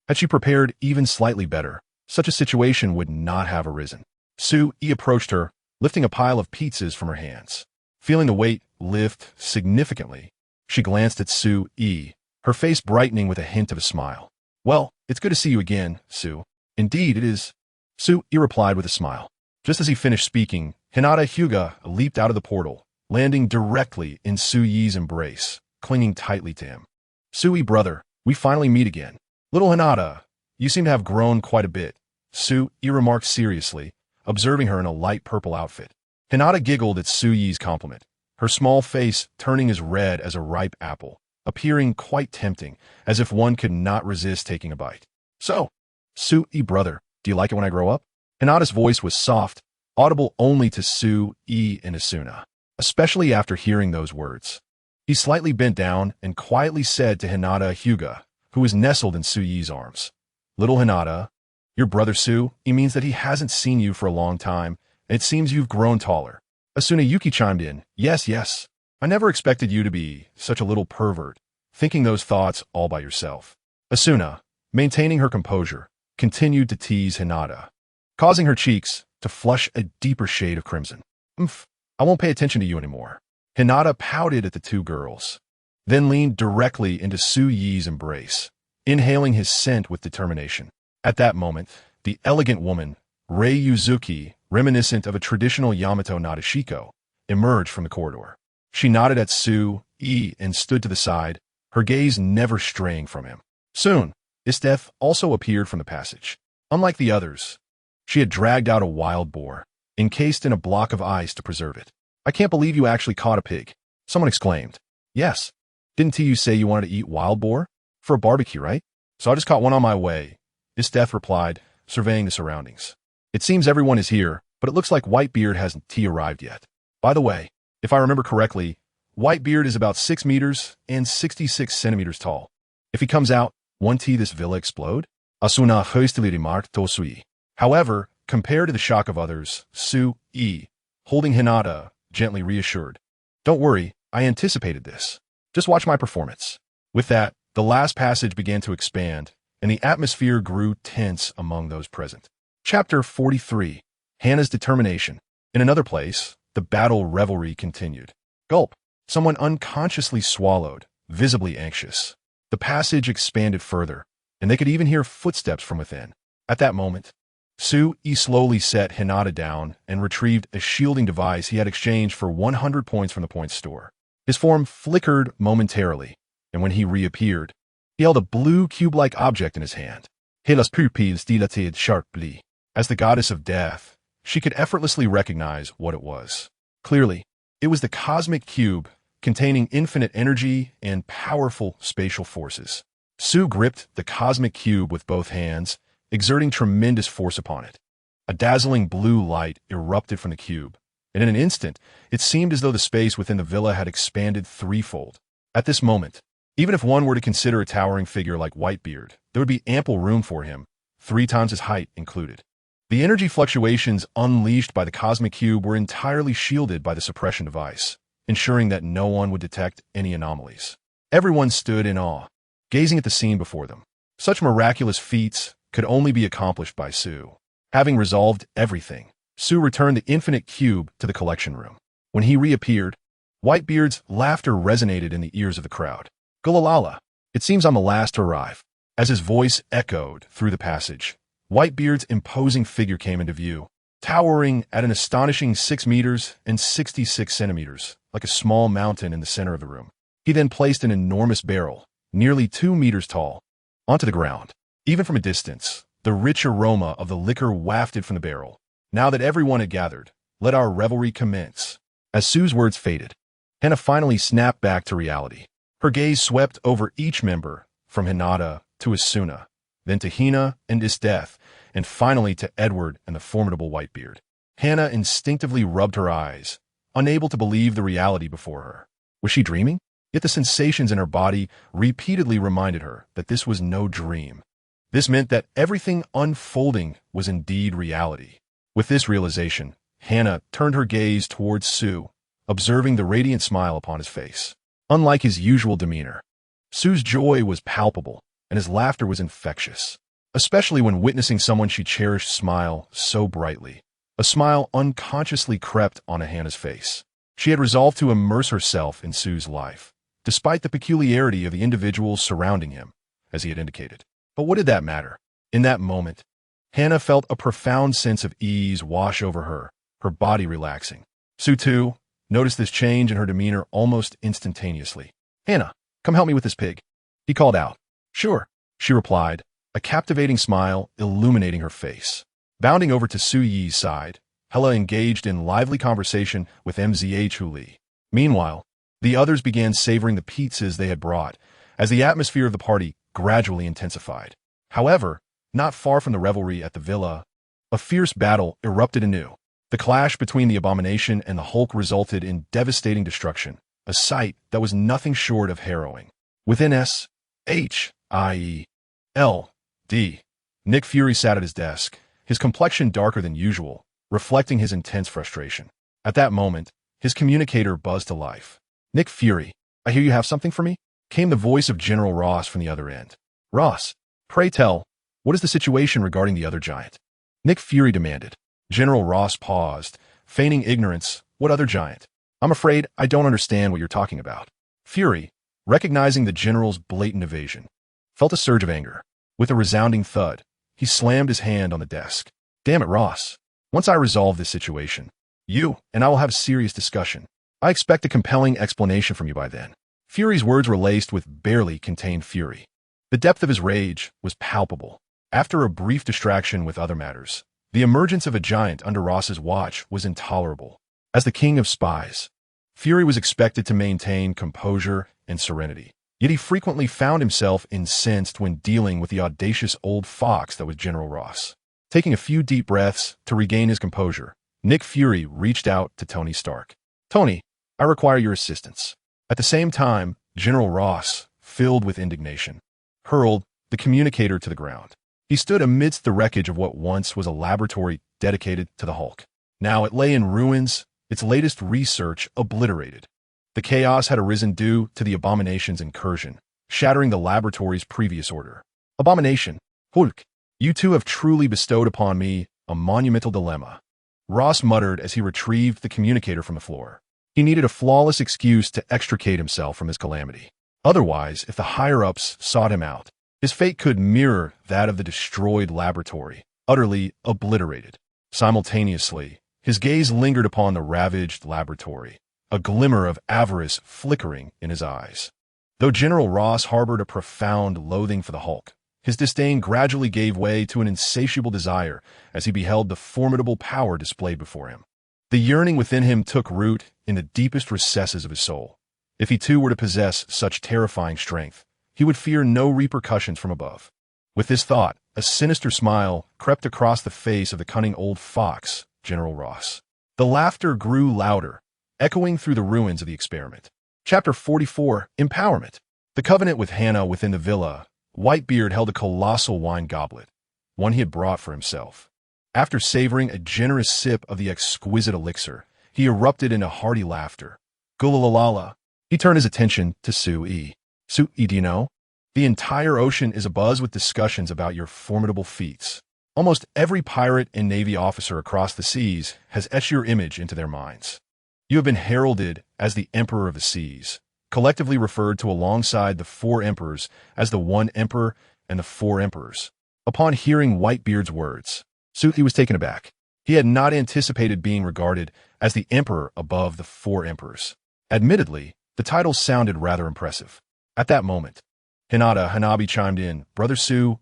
Had she prepared even slightly better, such a situation would not have arisen. Su Yi approached her, lifting a pile of pizzas from her hands. Feeling the weight lift significantly, she glanced at Su Yi, her face brightening with a hint of a smile. "Well, it's good to see you again, Su." "Indeed, it is," Su Yi replied with a smile. Just as he finished speaking, Hinata Hyuga leaped out of the portal, landing directly in Su Yi's embrace, clinging tightly to him. "Su Yi, brother, we finally meet again." "Little Hinata, you seem to have grown quite a bit," Su Yi remarked seriously, observing her in a light purple outfit. Hinata giggled at Su Yi's compliment, her small face turning as red as a ripe apple, appearing quite tempting, as if one could not resist taking a bite. "So, Su Yi, brother, do you like it when I grow up?" Hinata's voice was soft, audible only to Su Yi and Asuna, especially after hearing those words. He slightly bent down and quietly said to Hinata Hyuga, who was nestled in Su Yi's arms, "Little Hinata, your brother Su, he means that he hasn't seen you for a long time, and it seems you've grown taller." Asuna Yuki chimed in, "Yes, yes. I never expected you to be such a little pervert, thinking those thoughts all by yourself." Asuna, maintaining her composure, continued to tease Hinata, causing her cheeks to flush a deeper shade of crimson. I won't pay attention to you anymore." Hinata pouted at the two girls, then leaned directly into Su Yi's embrace, inhaling his scent with determination. At that moment, the elegant woman, Rei Yuzuki, reminiscent of a traditional Yamato Nadeshiko, emerged from the corridor. She nodded at Su Yi and stood to the side, her gaze never straying from him. Soon, Isteth also appeared from the passage. Unlike the others, she had dragged out a wild boar, encased in a block of ice to preserve it. "I can't believe you actually caught a pig," someone exclaimed. "Yes. Didn't you say you wanted to eat wild boar? For a barbecue, right? So I just caught one on my way," Isteth replied, surveying the surroundings. "It seems everyone is here, but it looks like Whitebeard hasn't arrived yet. By the way, if I remember correctly, Whitebeard is about 6 meters and 66 centimeters tall. If he comes out, won't this villa explode?" Asuna hastily remarked to Su Yi. However, compared to the shock of others, Su Yi, holding Hinata, gently reassured, "Don't worry, I anticipated this. Just watch my performance." With that, the last passage began to expand, and the atmosphere grew tense among those present. Chapter 43. Hannah's Determination. In another place, the battle revelry continued. Gulp. Someone unconsciously swallowed, visibly anxious. The passage expanded further, and they could even hear footsteps from within. At that moment, Su Yi slowly set Hinata down and retrieved a shielding device he had exchanged for 100 points from the point store. His form flickered momentarily, and when he reappeared, he held a blue cube-like object in his hand. Hélas pupilles dilated sharply. As the goddess of death, she could effortlessly recognize what it was. Clearly, it was the cosmic cube containing infinite energy and powerful spatial forces. Sue gripped the cosmic cube with both hands, exerting tremendous force upon it. A dazzling blue light erupted from the cube, and in an instant, it seemed as though the space within the villa had expanded threefold. At this moment, even if one were to consider a towering figure like Whitebeard, there would be ample room for him, 3 times his height included. The energy fluctuations unleashed by the cosmic cube were entirely shielded by the suppression device, ensuring that no one would detect any anomalies. Everyone stood in awe, gazing at the scene before them. Such miraculous feats could only be accomplished by Sue. Having resolved everything, Sue returned the infinite cube to the collection room. When he reappeared, Whitebeard's laughter resonated in the ears of the crowd. Gulalala, it seems I'm the last to arrive. As his voice echoed through the passage, Whitebeard's imposing figure came into view, towering at an astonishing 6 meters and 66 centimeters, like a small mountain in the center of the room. He then placed an enormous barrel, nearly 2 meters tall, onto the ground. Even from a distance, the rich aroma of the liquor wafted from the barrel. Now that everyone had gathered, let our revelry commence. As Sue's words faded, Hannah finally snapped back to reality. Her gaze swept over each member, from Hinata to Asuna, then to Hina and Isdeath, and finally to Edward and the formidable Whitebeard. Hannah instinctively rubbed her eyes, unable to believe the reality before her. Was she dreaming? Yet the sensations in her body repeatedly reminded her that this was no dream. This meant that everything unfolding was indeed reality. With this realization, Hannah turned her gaze towards Sue, observing the radiant smile upon his face. Unlike his usual demeanor, Sue's joy was palpable, and his laughter was infectious, especially when witnessing someone she cherished smile so brightly. A smile unconsciously crept onto Hannah's face. She had resolved to immerse herself in Sue's life, despite the peculiarity of the individuals surrounding him, as he had indicated. But what did that matter? In that moment, Hannah felt a profound sense of ease wash over her body relaxing. Sue, too, noticed this change in her demeanor almost instantaneously. Hannah, come help me with this pig, he called out. Sure, she replied, a captivating smile illuminating her face. Bounding over to Su Yi's side, Hella engaged in lively conversation with Mzh Huli. Meanwhile, the others began savoring the pizzas they had brought, as the atmosphere of the party gradually intensified. However, not far from the revelry at the villa, a fierce battle erupted anew. The clash between the abomination and the Hulk resulted in devastating destruction, a sight that was nothing short of harrowing. Within S.H.I.E.L.D., Nick Fury sat at his desk, his complexion darker than usual, reflecting his intense frustration. At that moment, his communicator buzzed to life. Nick Fury, I hear you have something for me? Came the voice of General Ross from the other end. Ross, pray tell, what is the situation regarding the other giant? Nick Fury demanded. General Ross paused, feigning ignorance. What other giant? I'm afraid I don't understand what you're talking about. Fury, recognizing the general's blatant evasion, felt a surge of anger. With a resounding thud, he slammed his hand on the desk. Damn it, Ross. Once I resolve this situation, you and I will have a serious discussion. I expect a compelling explanation from you by then. Fury's words were laced with barely contained fury. The depth of his rage was palpable. After a brief distraction with other matters, the emergence of a giant under Ross's watch was intolerable. As the king of spies, Fury was expected to maintain composure and serenity. Yet he frequently found himself incensed when dealing with the audacious old fox that was General Ross. Taking a few deep breaths to regain his composure, Nick Fury reached out to Tony Stark. Tony, I require your assistance. At the same time, General Ross, filled with indignation, hurled the communicator to the ground. He stood amidst the wreckage of what once was a laboratory dedicated to the Hulk. Now it lay in ruins, its latest research obliterated. The chaos had arisen due to the Abomination's incursion, shattering the laboratory's previous order. Abomination, Hulk, you two have truly bestowed upon me a monumental dilemma. Ross muttered as he retrieved the communicator from the floor. He needed a flawless excuse to extricate himself from his calamity. Otherwise, if the higher-ups sought him out, his fate could mirror that of the destroyed laboratory, utterly obliterated. Simultaneously, his gaze lingered upon the ravaged laboratory, a glimmer of avarice flickering in his eyes. Though General Ross harbored a profound loathing for the Hulk, His disdain gradually gave way to an insatiable desire as he beheld the formidable power displayed before him. The yearning within him took root in the deepest recesses of his soul. If he too were to possess such terrifying strength, he would fear no repercussions from above. With this thought, a sinister smile crept across the face of the cunning old fox, General Ross. The laughter grew louder, echoing through the ruins of the experiment. Chapter 44, Empowerment. The covenant with Hannah within the villa. Whitebeard held a colossal wine goblet, one he had brought for himself. After savoring a generous sip of the exquisite elixir, he erupted into hearty laughter. Gulalalala. He turned his attention to Sue. Sue, do you know? The entire ocean is abuzz with discussions about your formidable feats. Almost every pirate and Navy officer across the seas has etched your image into their minds. You have been heralded as the Emperor of the Seas, collectively referred to alongside the 4 emperors as the 1 emperor and the 4 emperors. Upon hearing Whitebeard's words, Sue was taken aback. He had not anticipated being regarded as the emperor above the 4 emperors. Admittedly, the title sounded rather impressive. At that moment, Hinata Hanabi chimed in, Brother Sue,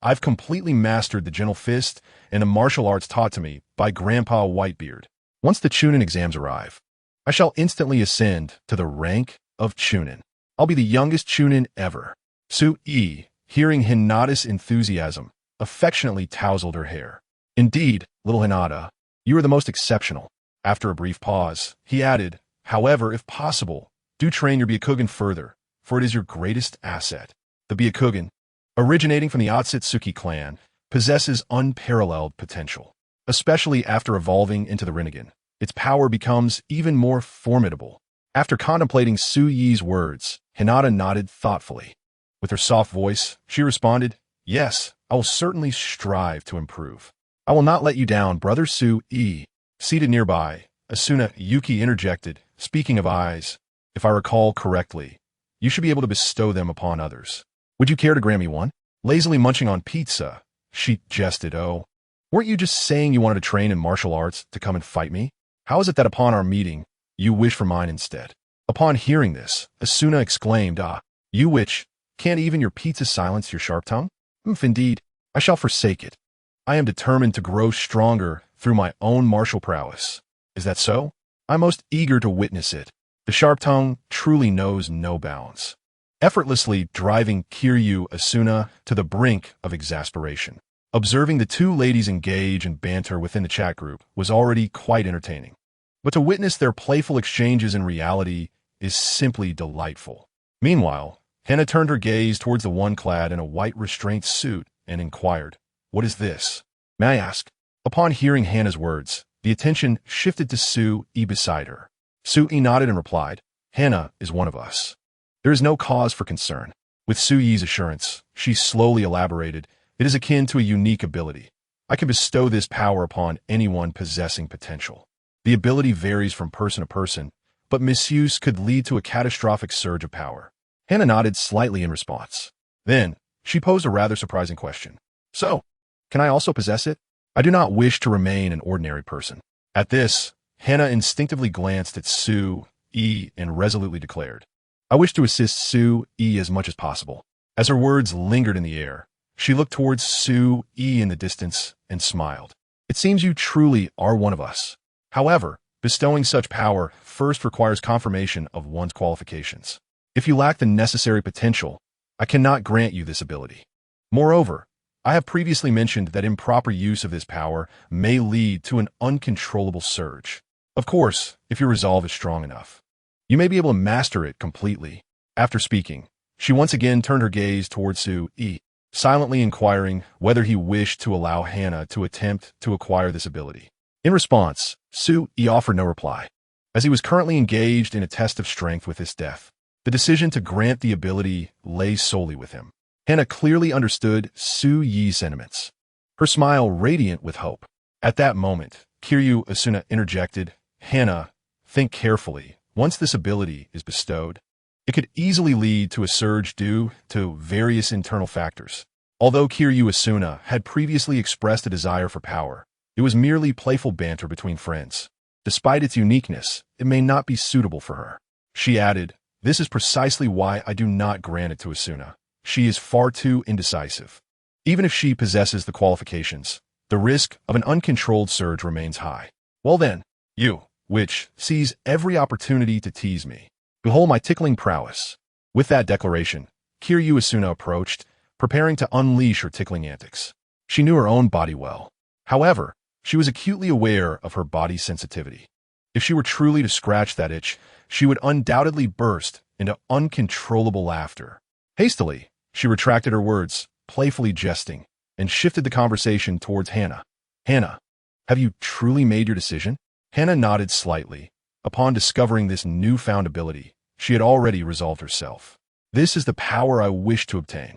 I've completely mastered the gentle fist and the martial arts taught to me by Grandpa Whitebeard. Once the Chunin exams arrive, I shall instantly ascend to the rank of Chunin. I'll be the youngest Chunin ever. Sue, hearing Hinata's enthusiasm, affectionately tousled her hair. Indeed, little Hinata, you are the most exceptional. After a brief pause, he added, however, if possible, do train your Byakugan further, for it is your greatest asset. The Byakugan, originating from the Otsutsuki clan, possesses unparalleled potential. Especially after evolving into the Rinnegan, its power becomes even more formidable. After contemplating Su Yi's words, Hinata nodded thoughtfully. With her soft voice, she responded, Yes, I will certainly strive to improve. I will not let you down, Brother Su. Seated nearby, Asuna Yuki interjected, speaking of eyes, if I recall correctly, you should be able to bestow them upon others. Would you care to grant me one? Lazily munching on pizza, she jested, Oh, weren't you just saying you wanted to train in martial arts to come and fight me? How is it that upon our meeting, you wish for mine instead? Upon hearing this, Asuna exclaimed, you witch, can't even your pizza silence your sharp tongue? Indeed, I shall forsake it. I am determined to grow stronger through my own martial prowess. Is that so? I'm most eager to witness it. The sharp tongue truly knows no bounds, effortlessly driving Kiryu Asuna to the brink of exasperation. Observing the 2 ladies engage and banter within the chat group was already quite entertaining. But to witness their playful exchanges in reality is simply delightful. Meanwhile, Hannah turned her gaze towards the one clad in a white restraint suit and inquired, What is this? May I ask? Upon hearing Hannah's words, the attention shifted to Sue beside her. Sue nodded and replied, Hannah is one of us. There is no cause for concern. With Su Yi's assurance, she slowly elaborated, It is akin to a unique ability. I can bestow this power upon anyone possessing potential. The ability varies from person to person, but misuse could lead to a catastrophic surge of power. Hannah nodded slightly in response. Then, she posed a rather surprising question. So, can I also possess it? I do not wish to remain an ordinary person. At this, Hannah instinctively glanced at Sue and resolutely declared, I wish to assist Sue as much as possible. As her words lingered in the air, she looked towards Sue in the distance and smiled. It seems you truly are one of us. However, bestowing such power first requires confirmation of one's qualifications. If you lack the necessary potential, I cannot grant you this ability. Moreover, I have previously mentioned that improper use of this power may lead to an uncontrollable surge. Of course, if your resolve is strong enough, you may be able to master it completely. After speaking, she once again turned her gaze towards Sue, silently inquiring whether he wished to allow Hannah to attempt to acquire this ability. In response, Sue offered no reply, as he was currently engaged in a test of strength with his death. The decision to grant the ability lay solely with him. Hannah clearly understood Su Yi's sentiments, her smile radiant with hope. At that moment, Kiryu Asuna interjected, Hannah, think carefully. Once this ability is bestowed, it could easily lead to a surge due to various internal factors. Although Kiryu Asuna had previously expressed a desire for power, it was merely playful banter between friends. Despite its uniqueness, it may not be suitable for her. She added, This is precisely why I do not grant it to Asuna. she is far too indecisive. Even if she possesses the qualifications, the risk of an uncontrolled surge remains high. Well then, you, which sees every opportunity to tease me. Behold my tickling prowess. With that declaration, Kiryu Asuna approached, preparing to unleash her tickling antics. She knew her own body well. However, she was acutely aware of her body's sensitivity. If she were truly to scratch that itch, she would undoubtedly burst into uncontrollable laughter. Hastily, she retracted her words, playfully jesting, and shifted the conversation towards Hana. Hana, have you truly made your decision? Hana nodded slightly. Upon discovering this newfound ability, she had already resolved herself. This is the power I wish to obtain.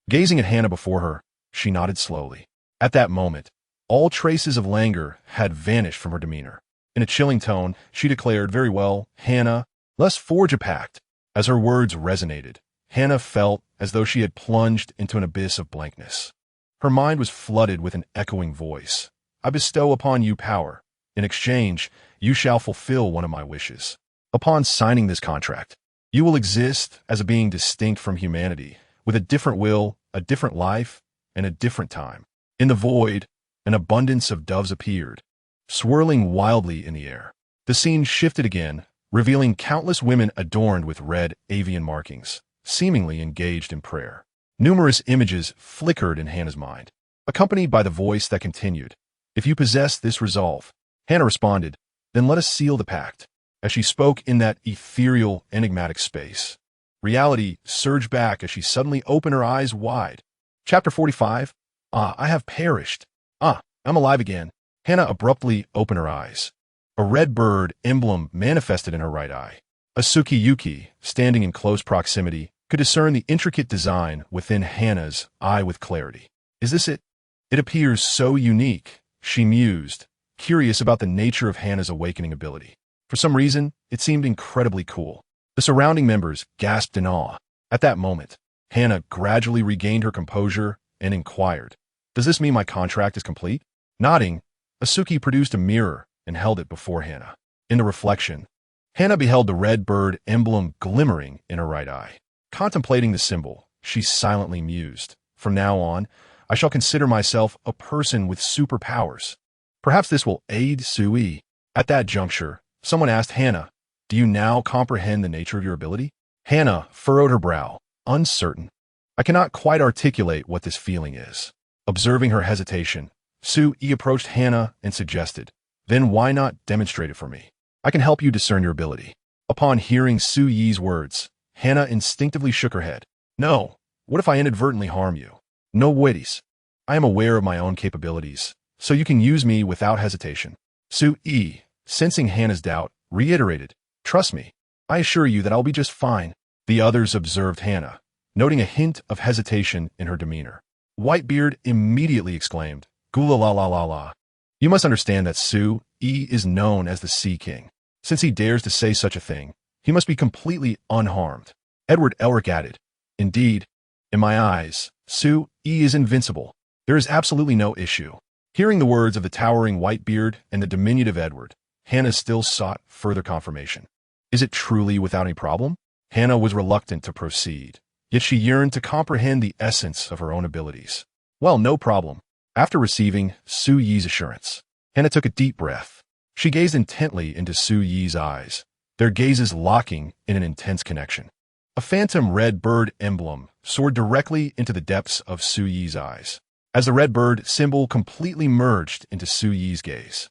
Gazing at Hana before her, she nodded slowly. At that moment, all traces of languor had vanished from her demeanor. In a chilling tone, she declared, "Very well, Hana, let's forge a pact." As her words resonated, Hana felt as though she had plunged into an abyss of blankness. Her mind was flooded with an echoing voice. "I bestow upon you power. In exchange, you shall fulfill one of my wishes. Upon signing this contract, you will exist as a being distinct from humanity, with a different will, a different life, and a different time." In the void, an abundance of doves appeared, swirling wildly in the air. The scene shifted again, revealing countless women adorned with red avian markings, seemingly engaged in prayer. Numerous images flickered in Hana's mind, accompanied by the voice that continued, "If you possess this resolve," Hana responded, "then let us seal the pact." As she spoke in that ethereal, enigmatic space, reality surged back as she suddenly opened her eyes wide. Chapter 45. I have perished. I'm alive again. Hana abruptly opened her eyes. A red bird emblem manifested in her right eye. Asuki Yuki, standing in close proximity, could discern the intricate design within Hana's eye with clarity. "Is this it? It appears so unique," she mused, curious about the nature of Hana's awakening ability. For some reason, it seemed incredibly cool. The surrounding members gasped in awe. At that moment, Hana gradually regained her composure and inquired, "Does this mean my contract is complete?" Nodding, Asuki produced a mirror and held it before Hana. In the reflection, Hana beheld the red bird emblem glimmering in her right eye. Contemplating the symbol, she silently mused, "From now on, I shall consider myself a person with superpowers. Perhaps this will aid Sui." At that juncture, someone asked Hana, "Do you now comprehend the nature of your ability?" Hana furrowed her brow, uncertain. "I cannot quite articulate what this feeling is." Observing her hesitation, Sui approached Hana and suggested, "Then why not demonstrate it for me? I can help you discern your ability." Upon hearing Sui's words, Hana instinctively shook her head. "No, what if I inadvertently harm you? No worries. I am aware of my own capabilities, so you can use me without hesitation." Sui, sensing Hana's doubt, reiterated, "Trust me. I assure you that I'll be just fine." The others observed Hana, noting a hint of hesitation in her demeanor. Whitebeard immediately exclaimed, "Gula la la la la. You must understand that Sui is known as the Sea King. Since he dares to say such a thing, he must be completely unharmed." Edward Elric added, "Indeed, in my eyes, Sui is invincible. There is absolutely no issue." Hearing the words of the towering Whitebeard and the diminutive Edward, Hana still sought further confirmation. Is it truly without any problem? Hana was reluctant to proceed, yet she yearned to comprehend the essence of her own abilities. "Well, no problem." After receiving Sui's assurance, Hana took a deep breath. She gazed intently into Sui's eyes, their gazes locking in an intense connection. A phantom red bird emblem soared directly into the depths of Sui's eyes. As the red bird symbol completely merged into Sui's gaze,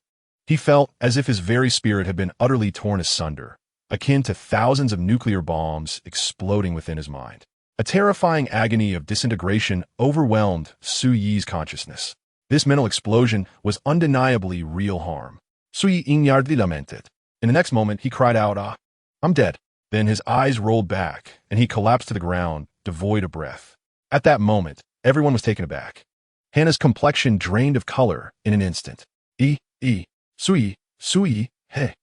he felt as if his very spirit had been utterly torn asunder, akin to thousands of nuclear bombs exploding within his mind. A terrifying agony of disintegration overwhelmed Sui's consciousness. This mental explosion was undeniably real harm. Sui ignardly lamented. In the next moment, he cried out, I'm dead." Then his eyes rolled back, and he collapsed to the ground, devoid of breath. At that moment, everyone was taken aback. Hana's complexion drained of color in an instant. Sui, hey.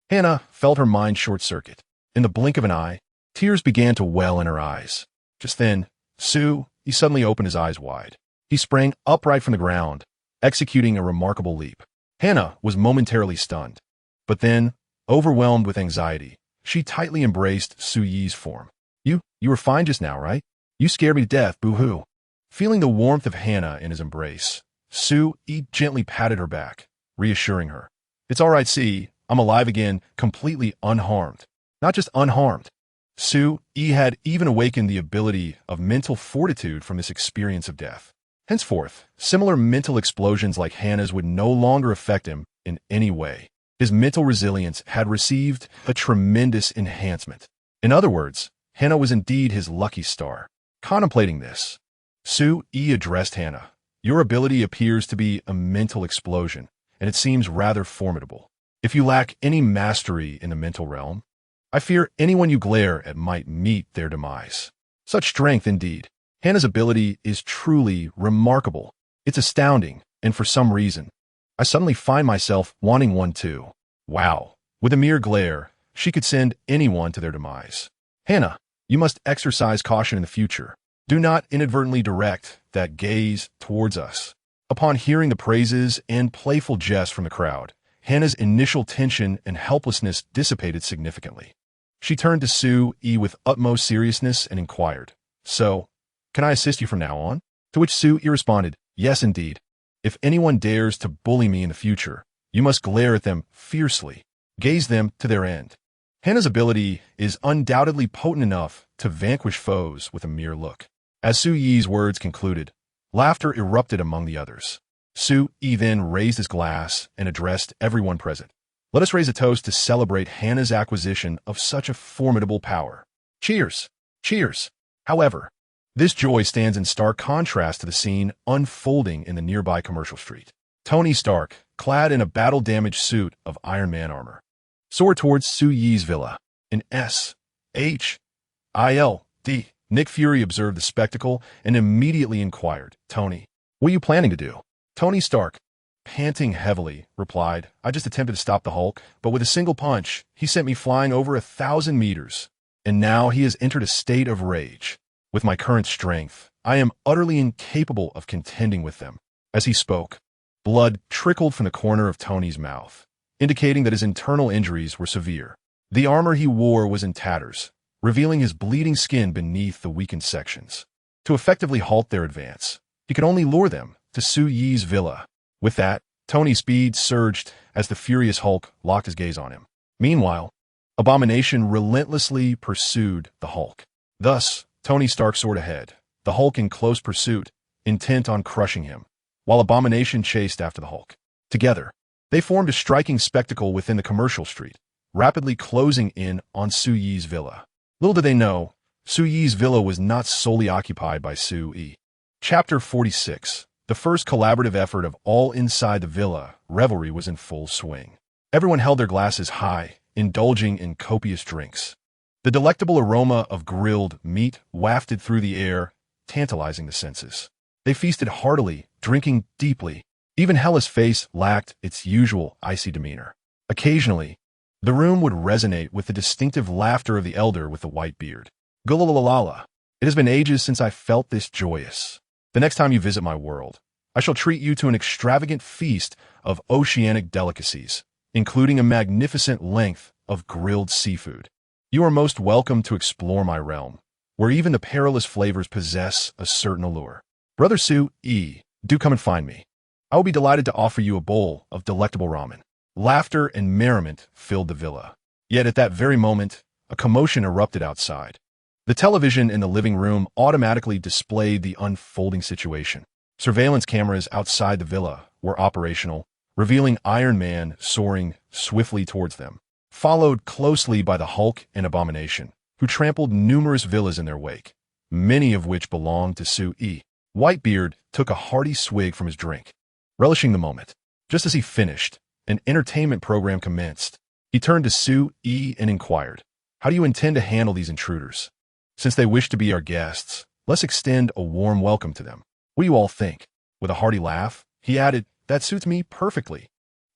Hana felt her mind short-circuit. In the blink of an eye, tears began to well in her eyes. Just then, Sui suddenly opened his eyes wide. He sprang upright from the ground, executing a remarkable leap. Hana was momentarily stunned, but then, overwhelmed with anxiety, she tightly embraced Sui's form. You were fine just now, right?" You scared me to death, boo-hoo. Feeling the warmth of Hannah in his embrace, Sue-E gently patted her back, reassuring her. It's all right, see, I'm alive again, completely unharmed. Not just unharmed. Sue-E had even awakened the ability of mental fortitude from this experience of death. Henceforth, similar mental explosions like Hannah's would no longer affect him in any way. His mental resilience had received a tremendous enhancement. In other words, Hannah was indeed his lucky star. Contemplating this, Sue-E addressed Hannah. Your ability appears to be a mental explosion, and it seems rather formidable. If you lack any mastery in the mental realm, I fear anyone you glare at might meet their demise. Such strength indeed. Hannah's ability is truly remarkable. It's astounding, and for some reason, I suddenly find myself wanting one too. Wow. With a mere glare, she could send anyone to their demise. Hannah, you must exercise caution in the future. Do not inadvertently direct that gaze towards us. Upon hearing the praises and playful jest from the crowd, Hannah's initial tension and helplessness dissipated significantly. She turned to Sue-E with utmost seriousness and inquired, So, can I assist you from now on? To which Sue-E responded, Yes, indeed. If anyone dares to bully me in the future, you must glare at them fiercely. Gaze them to their end. Hannah's ability is undoubtedly potent enough to vanquish foes with a mere look. As Sue-Yi's words concluded, laughter erupted among the others. Sue-Yi then raised his glass and addressed everyone present. Let us raise a toast to celebrate Hannah's acquisition of such a formidable power. Cheers! Cheers! However, this joy stands in stark contrast to the scene unfolding in the nearby commercial street. Tony Stark, clad in a battle-damaged suit of Iron Man armor, soared towards Sue-Yi's villa. In S.H.I.L.D. Nick Fury observed the spectacle and immediately inquired, Tony, what are you planning to do? Tony Stark, panting heavily, replied, I just attempted to stop the Hulk, but with a single punch, he sent me flying over 1,000 meters. And now he has entered a state of rage. With my current strength, I am utterly incapable of contending with them. As he spoke, blood trickled from the corner of Tony's mouth, indicating that his internal injuries were severe. The armor he wore was in tatters, revealing his bleeding skin beneath the weakened sections. To effectively halt their advance, he could only lure them to Sue-Yi's villa. With that, Tony's speed surged as the furious Hulk locked his gaze on him. Meanwhile, Abomination relentlessly pursued the Hulk. Thus, Tony Stark soared ahead, the Hulk in close pursuit, intent on crushing him, while Abomination chased after the Hulk. Together, they formed a striking spectacle within the commercial street, rapidly closing in on Sue-Yi's villa. Little did they know, Sue-Yi's villa was not solely occupied by Sue-Yi. Chapter 46. The first collaborative effort of all inside the villa, revelry was in full swing. Everyone held their glasses high, indulging in copious drinks. The delectable aroma of grilled meat wafted through the air, tantalizing the senses. They feasted heartily, drinking deeply. Even Hella's face lacked its usual icy demeanor. Occasionally, the room would resonate with the distinctive laughter of the elder with the white beard. Gulalalala. It has been ages since I felt this joyous. The next time you visit my world, I shall treat you to an extravagant feast of oceanic delicacies, including a magnificent length of grilled seafood. You are most welcome to explore my realm, where even the perilous flavors possess a certain allure. Brother Sue-Yi, do come and find me. I will be delighted to offer you a bowl of delectable ramen. Laughter and merriment filled the villa. Yet at that very moment, a commotion erupted outside. The television in the living room automatically displayed the unfolding situation. Surveillance cameras outside the villa were operational, revealing Iron Man soaring swiftly towards them, followed closely by the Hulk and Abomination, who trampled numerous villas in their wake, many of which belonged to Sue-Yi. Whitebeard took a hearty swig from his drink, relishing the moment. Just as he finished, an entertainment program commenced. He turned to Sue-Yi and inquired, How do you intend to handle these intruders? Since they wish to be our guests, let's extend a warm welcome to them. What do you all think? With a hearty laugh, he added, That suits me perfectly.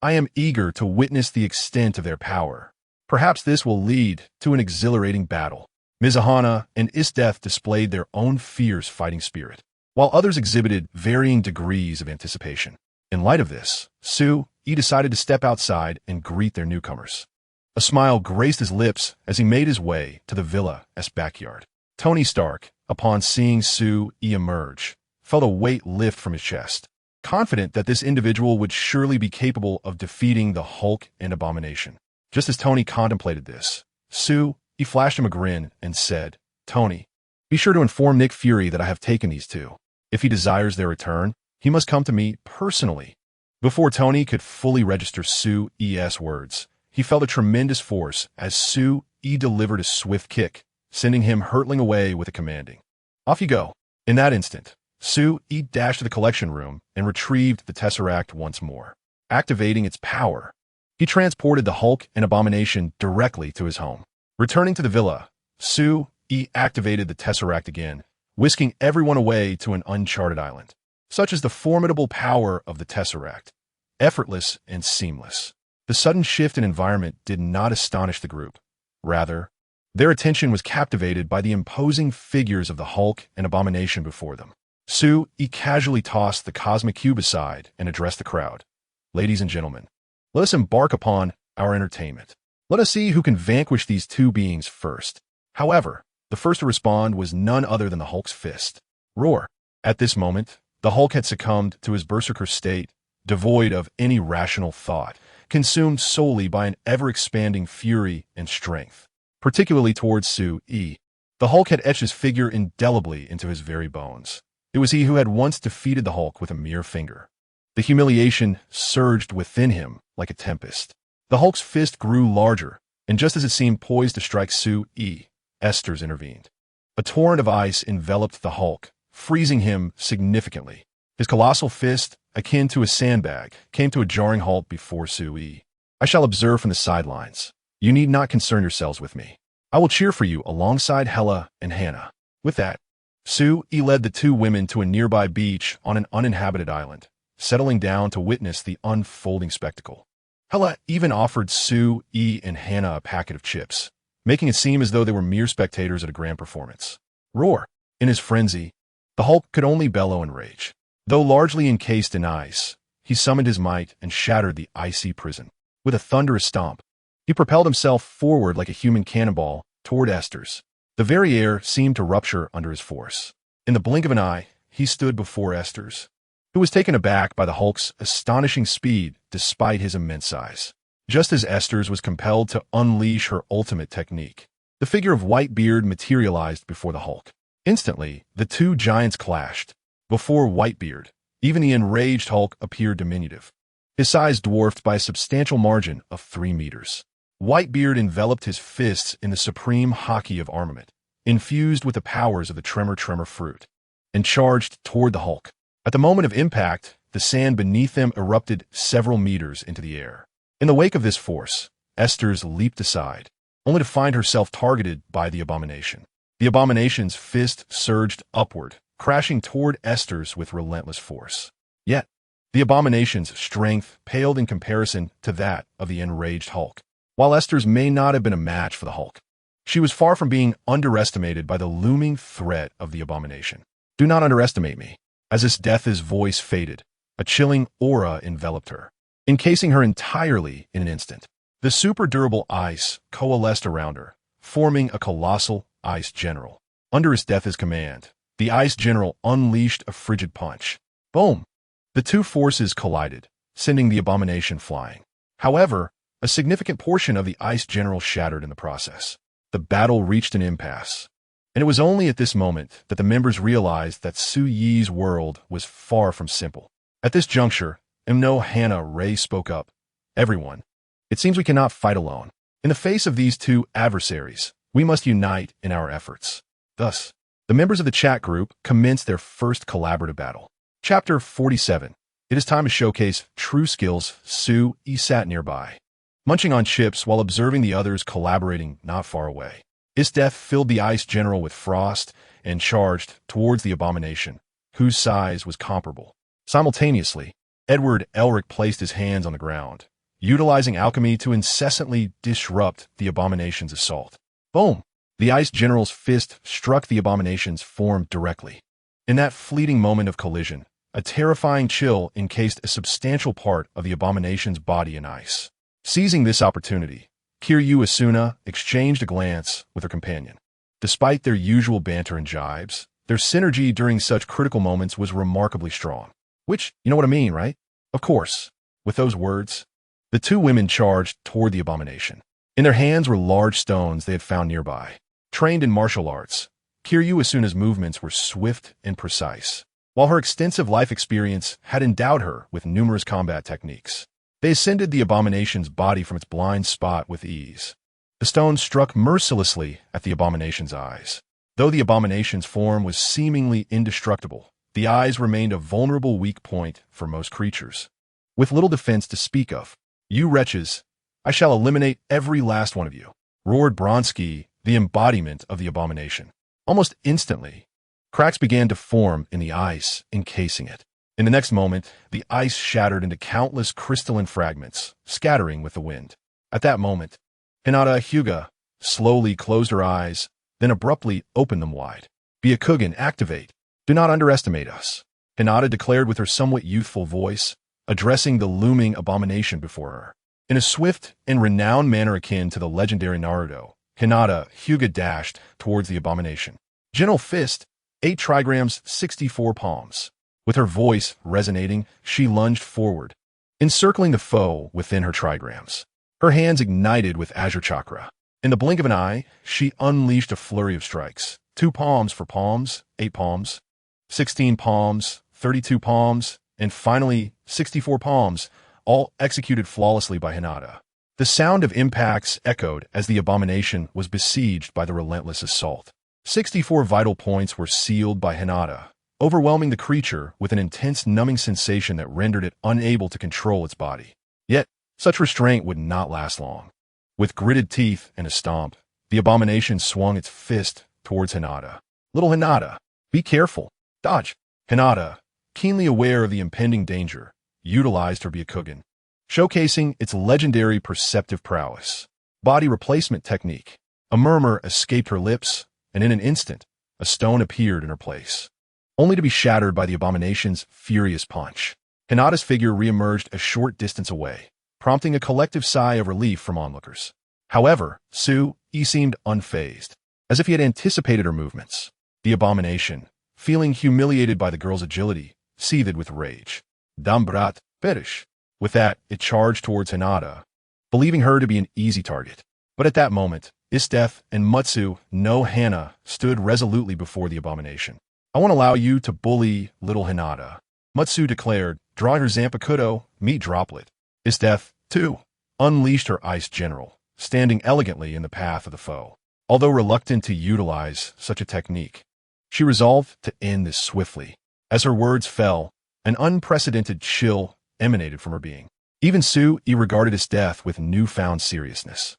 I am eager to witness the extent of their power. Perhaps this will lead to an exhilarating battle. Mizahana and Isdeth displayed their own fierce fighting spirit, while others exhibited varying degrees of anticipation. In light of this, Sue-Yi decided to step outside and greet their newcomers. A smile graced his lips as he made his way to the villa's backyard. Tony Stark, upon seeing Su-yi emerge, felt a weight lift from his chest, confident that this individual would surely be capable of defeating the Hulk and Abomination. Just as Tony contemplated this, Su-yi flashed him a grin and said, "Tony, be sure to inform Nick Fury that I have taken these two. If he desires their return, he must come to me personally." Before Tony could fully register Su-yi's words, he felt a tremendous force as Su-yi delivered a swift kick, sending him hurtling away with a commanding, "Off you go." In that instant, Su-yi dashed to the collection room and retrieved the Tesseract once more. Activating its power, he transported the Hulk and Abomination directly to his home. Returning to the villa, Su-yi activated the Tesseract again, whisking everyone away to an uncharted island. Such is the formidable power of the Tesseract, effortless and seamless. The sudden shift in environment did not astonish the group. Rather, their attention was captivated by the imposing figures of the Hulk and Abomination before them. Su-yi casually tossed the cosmic cube aside and addressed the crowd. "Ladies and gentlemen, let us embark upon our entertainment. Let us see who can vanquish these two beings first." However, the first to respond was none other than the Hulk's fist. Roar! At this moment, the Hulk had succumbed to his berserker state, devoid of any rational thought, consumed solely by an ever-expanding fury and strength. Particularly towards Su-yi, the Hulk had etched his figure indelibly into his very bones. It was he who had once defeated the Hulk with a mere finger. The humiliation surged within him like a tempest. The Hulk's fist grew larger, and just as it seemed poised to strike Su-yi, Esther's intervened. A torrent of ice enveloped the Hulk, freezing him significantly. His colossal fist, akin to a sandbag, came to a jarring halt before Su-yi. "I shall observe from the sidelines. You need not concern yourselves with me. I will cheer for you alongside Hela and Hannah." With that, Su-yi led the two women to a nearby beach on an uninhabited island, settling down to witness the unfolding spectacle. Hela even offered Su-yi and Hannah a packet of chips, making it seem as though they were mere spectators at a grand performance. Roar! In his frenzy, the Hulk could only bellow in rage. Though largely encased in ice, he summoned his might and shattered the icy prison. With a thunderous stomp, he propelled himself forward like a human cannonball toward Esther's. The very air seemed to rupture under his force. In the blink of an eye, he stood before Esther's, who was taken aback by the Hulk's astonishing speed despite his immense size. Just as Esther's was compelled to unleash her ultimate technique, the figure of Whitebeard materialized before the Hulk. Instantly, the two giants clashed. Before Whitebeard, even the enraged Hulk appeared diminutive, his size dwarfed by a substantial margin of 3 meters. Whitebeard enveloped his fists in the supreme hockey of armament, infused with the powers of the tremor fruit, and charged toward the Hulk. At the moment of impact, the sand beneath them erupted several meters into the air. In the wake of this force, Esther's leaped aside, only to find herself targeted by the Abomination. The Abomination's fist surged upward, crashing toward Esther's with relentless force. Yet, the Abomination's strength paled in comparison to that of the enraged Hulk. While Esther's may not have been a match for the Hulk, she was far from being underestimated by the looming threat of the Abomination. "Do not underestimate me." As this death's voice faded, a chilling aura enveloped her, encasing her entirely in an instant. The super-durable ice coalesced around her, forming a colossal ice general. Under his death's command, the ice general unleashed a frigid punch. Boom! The two forces collided, sending the Abomination flying. However, a significant portion of the ice general shattered in the process. The battle reached an impasse, and it was only at this moment that the members realized that Su-yi's world was far from simple. At this juncture, Hannah Ray spoke up. "Everyone, it seems we cannot fight alone. In the face of these two adversaries, we must unite in our efforts." Thus, the members of the chat group commenced their first collaborative battle. Chapter 47. It is time to showcase true skills. Su-yi sat nearby, munching on chips while observing the others collaborating not far away. His death filled the ice general with frost and charged towards the Abomination, whose size was comparable. Simultaneously, Edward Elric placed his hands on the ground, utilizing alchemy to incessantly disrupt the Abomination's assault. Boom! The ice general's fist struck the Abomination's form directly. In that fleeting moment of collision, a terrifying chill encased a substantial part of the Abomination's body in ice. Seizing this opportunity, Kiryu Asuna exchanged a glance with her companion. Despite their usual banter and jibes, their synergy during such critical moments was remarkably strong. Which, you know what I mean, right? Of course. With those words, the two women charged toward the abomination. In their hands were large stones they had found nearby. Trained in martial arts, Kiryu Asuna's movements were swift and precise, while her extensive life experience had endowed her with numerous combat techniques. They ascended the abomination's body from its blind spot with ease. The stones struck mercilessly at the abomination's eyes. Though the abomination's form was seemingly indestructible, the eyes remained a vulnerable weak point for most creatures. With little defense to speak of, "You wretches, I shall eliminate every last one of you," roared Bronsky, the embodiment of the abomination. Almost instantly, cracks began to form in the ice encasing it. In the next moment, the ice shattered into countless crystalline fragments, scattering with the wind. At that moment, Hinata Hyuga slowly closed her eyes, then abruptly opened them wide. "Byakugan, activate. Do not underestimate us," Hinata declared with her somewhat youthful voice, addressing the looming abomination before her. In a swift and renowned manner akin to the legendary Naruto, Hinata Hyuga dashed towards the abomination. Gentle fist, 8 trigrams, 64 palms. With her voice resonating, she lunged forward, encircling the foe within her trigrams. Her hands ignited with Azure Chakra. In the blink of an eye, she unleashed a flurry of strikes. 2 palms for palms, 8 palms, 16 palms, 32 palms, and finally 64 palms, all executed flawlessly by Hinata. The sound of impacts echoed as the abomination was besieged by the relentless assault. 64 vital points were sealed by Hinata, overwhelming the creature with an intense numbing sensation that rendered it unable to control its body. Yet, such restraint would not last long. With gritted teeth and a stomp, the abomination swung its fist towards Hinata. "Little Hinata, be careful. Dodge." Hinata, keenly aware of the impending danger, utilized her Byakugan, showcasing its legendary perceptive prowess. Body replacement technique. A murmur escaped her lips, and in an instant, a stone appeared in her place, only to be shattered by the abomination's furious punch. Hinata's figure reemerged a short distance away, prompting a collective sigh of relief from onlookers. However, Su-e seemed unfazed, as if he had anticipated her movements. The abomination, feeling humiliated by the girl's agility, seethed with rage. "Dam brat, perish." With that, it charged towards Hinata, believing her to be an easy target. But at that moment, Isteth and Mutsu no Hana stood resolutely before the abomination. "I won't allow you to bully little Hinata," Mutsu declared, drawing her Zanpakuto meat droplet. Isteth, too, unleashed her ice general, standing elegantly in the path of the foe. Although reluctant to utilize such a technique, she resolved to end this swiftly. As her words fell, an unprecedented chill emanated from her being. Even Su-e regarded his death with newfound seriousness.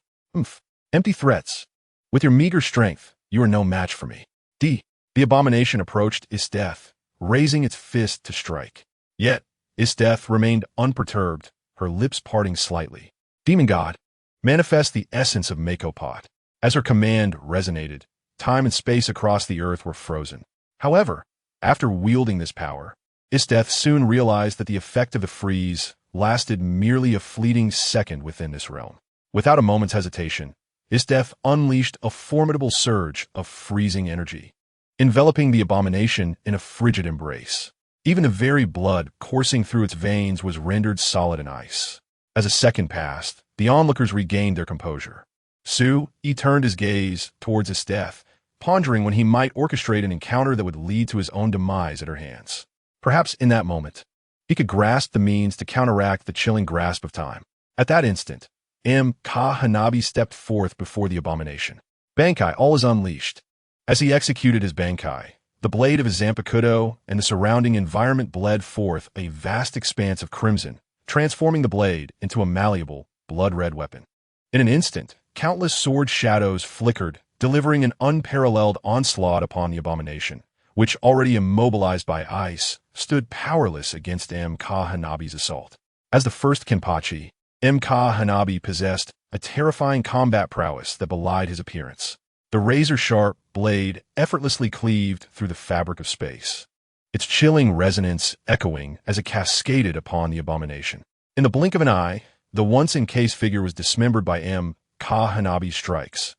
Empty threats. With your meager strength, you are no match for me." The abomination approached Isteth, raising its fist to strike. Yet, Isteth remained unperturbed, her lips parting slightly. "Demon God, manifest the essence of Makopot." As her command resonated, time and space across the earth were frozen. However, after wielding this power, Isteth soon realized that the effect of the freeze lasted merely a fleeting second within this realm. Without a moment's hesitation, Isteth unleashed a formidable surge of freezing energy, enveloping the abomination in a frigid embrace. Even the very blood coursing through its veins was rendered solid in ice. As a second passed, the onlookers regained their composure. Su-e turned his gaze towards Isteth, pondering when he might orchestrate an encounter that would lead to his own demise at her hands. Perhaps in that moment, he could grasp the means to counteract the chilling grasp of time. At that instant, Hanabi stepped forth before the abomination. Bankai, all is unleashed. As he executed his Bankai, the blade of his Zanpakuto and the surrounding environment bled forth a vast expanse of crimson, transforming the blade into a malleable, blood-red weapon. In an instant, countless sword shadows flickered, delivering an unparalleled onslaught upon the abomination, which, already immobilized by ice, stood powerless against Hanabi's assault. As the first Kenpachi, Hanabi possessed a terrifying combat prowess that belied his appearance. The razor-sharp blade effortlessly cleaved through the fabric of space, its chilling resonance echoing as it cascaded upon the abomination. In the blink of an eye, the once-encased figure was dismembered by Hanabi's strikes,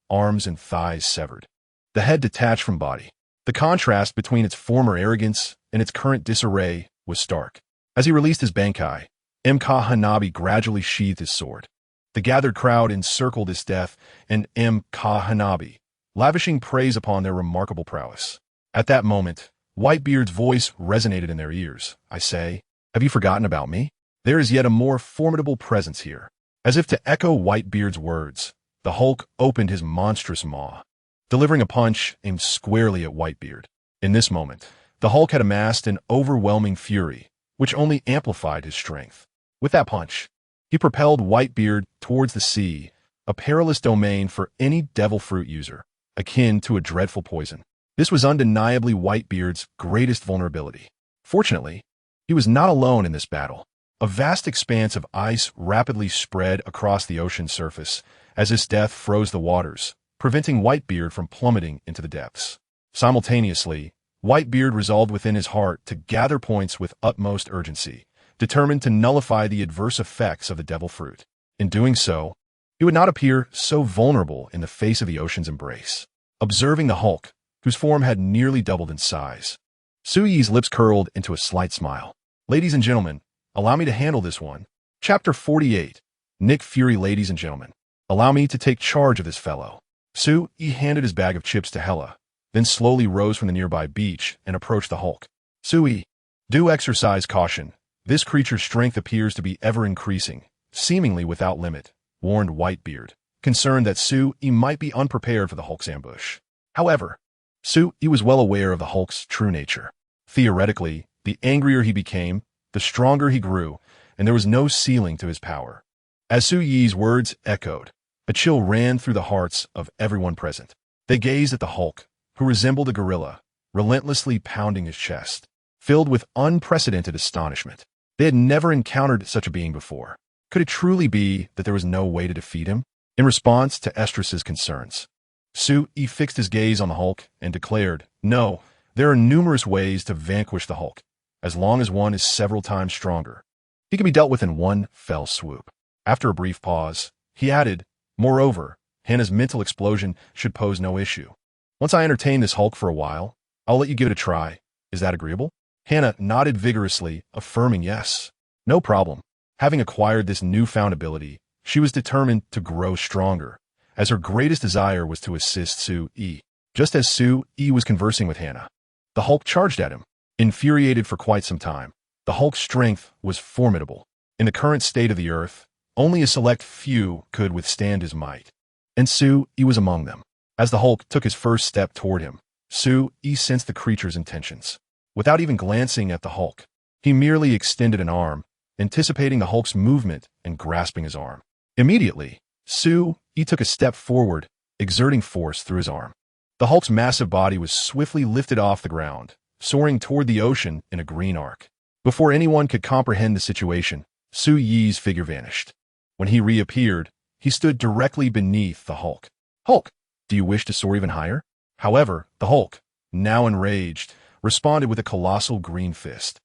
arms and thighs severed. the head detached from body. The contrast between its former arrogance and its current disarray was stark. As he released his Bankai, Hanabi gradually sheathed his sword. The gathered crowd encircled his death and Hanabi, lavishing praise upon their remarkable prowess. At that moment, Whitebeard's voice resonated in their ears. I say, have you forgotten about me? There is yet a more formidable presence here. As if to echo Whitebeard's words, the Hulk opened his monstrous maw, delivering a punch aimed squarely at Whitebeard. In this moment, the Hulk had amassed an overwhelming fury, which only amplified his strength. With that punch, he propelled Whitebeard towards the sea, a perilous domain for any devil fruit user, akin to a dreadful poison. This was undeniably Whitebeard's greatest vulnerability. Fortunately, he was not alone in this battle. A vast expanse of ice rapidly spread across the ocean's surface as his death froze the waters, preventing Whitebeard from plummeting into the depths. Simultaneously, Whitebeard resolved within his heart to gather points with utmost urgency, determined to nullify the adverse effects of the devil fruit. In doing so, he would not appear so vulnerable in the face of the ocean's embrace. Observing the Hulk, whose form had nearly doubled in size, Suyi's lips curled into a slight smile. Ladies and gentlemen, allow me to handle this one. Chapter 48. Nick Fury. Ladies and gentlemen, allow me to take charge of this fellow. Sui handed his bag of chips to Hela, then slowly rose from the nearby beach and approached the Hulk. Sui, do exercise caution. This creature's strength appears to be ever increasing, seemingly without limit, warned Whitebeard, concerned that Sui might be unprepared for the Hulk's ambush. However, Sui was well aware of the Hulk's true nature. Theoretically, the angrier he became, the stronger he grew, and there was no ceiling to his power. As Suyi's words echoed, a chill ran through the hearts of everyone present. They gazed at the Hulk, who resembled a gorilla, relentlessly pounding his chest, filled with unprecedented astonishment. They had never encountered such a being before. Could it truly be that there was no way to defeat him? In response to Estrus's concerns, Sui fixed his gaze on the Hulk and declared, no, there are numerous ways to vanquish the Hulk, as long as one is several times stronger. He can be dealt with in one fell swoop. After a brief pause, he added, moreover, Hannah's mental explosion should pose no issue. Once I entertain this Hulk for a while, I'll let you give it a try. Is that agreeable? Hannah nodded vigorously, affirming yes. No problem. Having acquired this newfound ability, she was determined to grow stronger, as her greatest desire was to assist Sui. Just as Sui was conversing with Hannah, the Hulk charged at him. Infuriated for quite some time, the Hulk's strength was formidable. In the current state of the Earth, only a select few could withstand his might, and Sui was among them. As the Hulk took his first step toward him, Sui sensed the creature's intentions. Without even glancing at the Hulk, he merely extended an arm, anticipating the Hulk's movement and grasping his arm. Immediately, Sui took a step forward, exerting force through his arm. The Hulk's massive body was swiftly lifted off the ground, soaring toward the ocean in a green arc. Before anyone could comprehend the situation, Suyi's figure vanished. When he reappeared, he stood directly beneath the Hulk. Hulk, do you wish to soar even higher? However, the Hulk, now enraged, responded with a colossal green fist.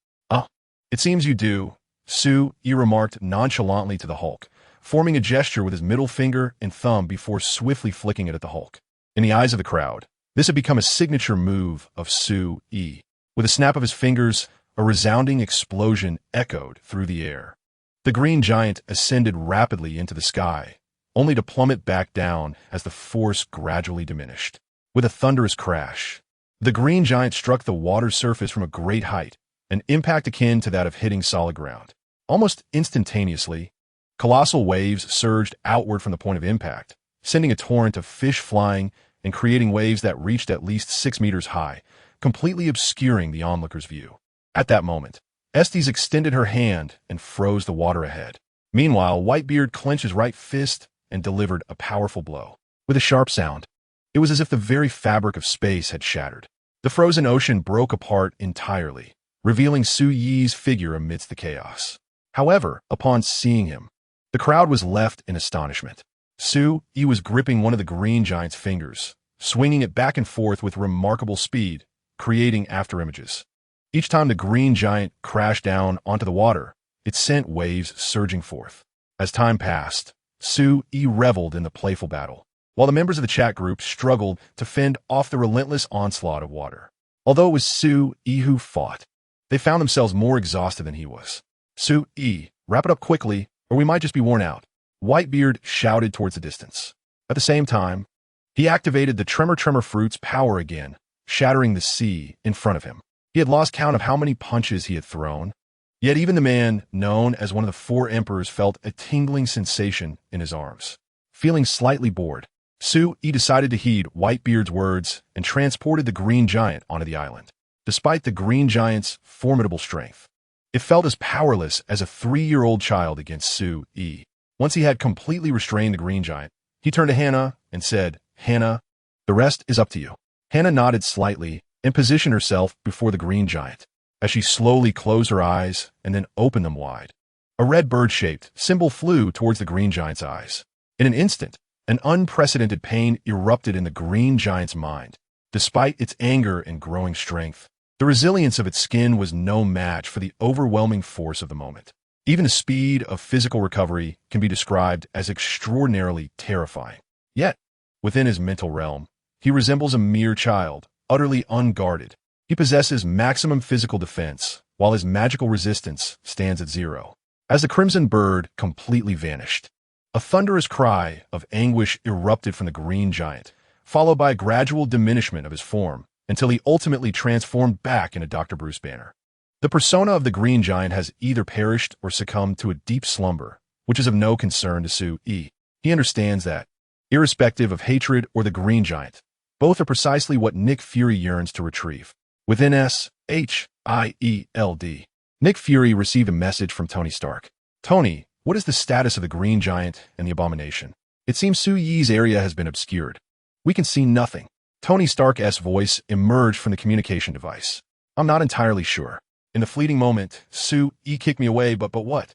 It seems you do, Sui remarked nonchalantly to the Hulk, forming a gesture with his middle finger and thumb before swiftly flicking it at the Hulk. In the eyes of the crowd, this had become a signature move of Sui. With a snap of his fingers, a resounding explosion echoed through the air. The green giant ascended rapidly into the sky, only to plummet back down as the force gradually diminished. With a thunderous crash, the green giant struck the water's surface from a great height, an impact akin to that of hitting solid ground. Almost instantaneously, colossal waves surged outward from the point of impact, sending a torrent of fish flying and creating waves that reached at least 6 meters high, completely obscuring the onlooker's view. At that moment, Estes extended her hand and froze the water ahead. Meanwhile, Whitebeard clenched his right fist and delivered a powerful blow. With a sharp sound, it was as if the very fabric of space had shattered. The frozen ocean broke apart entirely, revealing Suyi's figure amidst the chaos. However, upon seeing him, the crowd was left in astonishment. Sui was gripping one of the green giant's fingers, swinging it back and forth with remarkable speed, creating afterimages. Each time the green giant crashed down onto the water, it sent waves surging forth. As time passed, Sui reveled in the playful battle. while the members of the chat group struggled to fend off the relentless onslaught of water. Although it was Su-Yi who fought, they found themselves more exhausted than he was. Su-Yi, wrap it up quickly, or we might just be worn out, Whitebeard shouted towards the distance. At the same time, he activated the Tremor Fruit's power again, shattering the sea in front of him. He had lost count of how many punches he had thrown, yet even the man known as one of the four emperors felt a tingling sensation in his arms. Feeling slightly bored, Su-Yi decided to heed Whitebeard's words and transported the green giant onto the island. Despite the green giant's formidable strength, it felt as powerless as a 3-year-old child against Su-Yi. Once he had completely restrained the green giant, he turned to Hannah and said, "Hannah, the rest is up to you." Hannah nodded slightly and positioned herself before the green giant. As she slowly closed her eyes and then opened them wide, a red bird-shaped symbol flew towards the green giant's eyes. In an instant, an unprecedented pain erupted in the green giant's mind. Despite its anger and growing strength, the resilience of its skin was no match for the overwhelming force of the moment. Even the speed of physical recovery can be described as extraordinarily terrifying. Yet, within his mental realm, he resembles a mere child, utterly unguarded. He possesses maximum physical defense, while his magical resistance stands at 0. As the crimson bird completely vanished, a thunderous cry of anguish erupted from the green giant, followed by a gradual diminishment of his form, until he ultimately transformed back into Dr. Bruce Banner. The persona of the green giant has either perished or succumbed to a deep slumber, which is of no concern to Su-Yi. He understands that, irrespective of hatred or the green giant, both are precisely what Nick Fury yearns to retrieve. Within S-H-I-E-L-D, Nick Fury received a message from Tony Stark. "Tony, what is the status of the green giant and the abomination? It seems Su-Yi's area has been obscured. We can see nothing." Tony Stark's voice emerged from the communication device. "I'm not entirely sure. In the fleeting moment, Su-Yi kicked me away, but what?"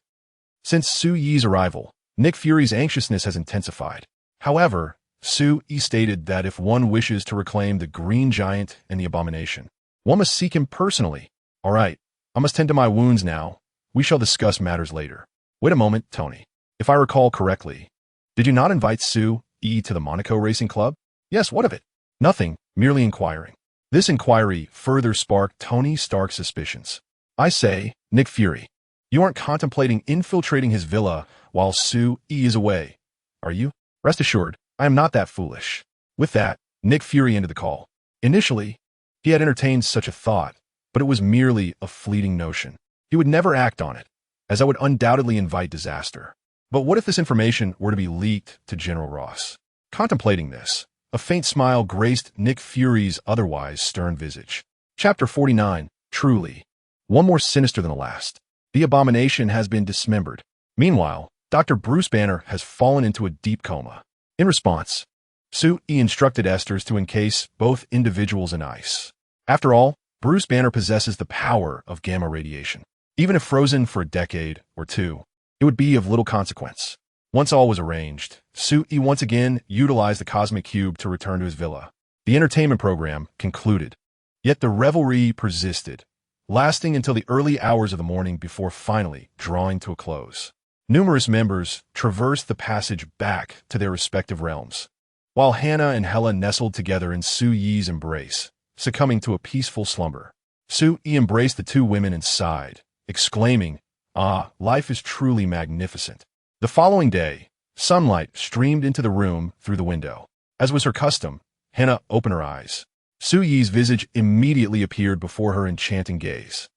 Since Su-Yi's arrival, Nick Fury's anxiousness has intensified. However, Su-Yi stated that if one wishes to reclaim the green giant and the abomination, one must seek him personally. "All right, I must tend to my wounds now. We shall discuss matters later." "Wait a moment, Tony. If I recall correctly, did you not invite Su-Yi to the Monaco Racing Club?" "Yes, what of it?" "Nothing, merely inquiring." This inquiry further sparked Tony Stark's suspicions. "I say, Nick Fury, you aren't contemplating infiltrating his villa while Su-Yi is away, are you?" "Rest assured, I am not that foolish." With that, Nick Fury ended the call. Initially, he had entertained such a thought, but it was merely a fleeting notion. He would never act on it, as that would undoubtedly invite disaster. But what if this information were to be leaked to General Ross? Contemplating this, a faint smile graced Nick Fury's otherwise stern visage. Chapter 49, Truly. One more sinister than the last. The abomination has been dismembered. Meanwhile, Dr. Bruce Banner has fallen into a deep coma. In response, Su-Yi instructed Esters to encase both individuals in ice. After all, Bruce Banner possesses the power of gamma radiation. Even if frozen for a decade or two, it would be of little consequence. Once all was arranged, Su-Yi once again utilized the cosmic cube to return to his villa. The entertainment program concluded. Yet the revelry persisted, lasting until the early hours of the morning before finally drawing to a close. Numerous members traversed the passage back to their respective realms, while Hannah and Hela nestled together in Su-Yi's embrace, succumbing to a peaceful slumber. Su-Yi embraced the two women and sighed, exclaiming, "Ah, life is truly magnificent." The following day, sunlight streamed into the room through the window. As was her custom, Hannah opened her eyes. Su-Yi's visage immediately appeared before her enchanting gaze.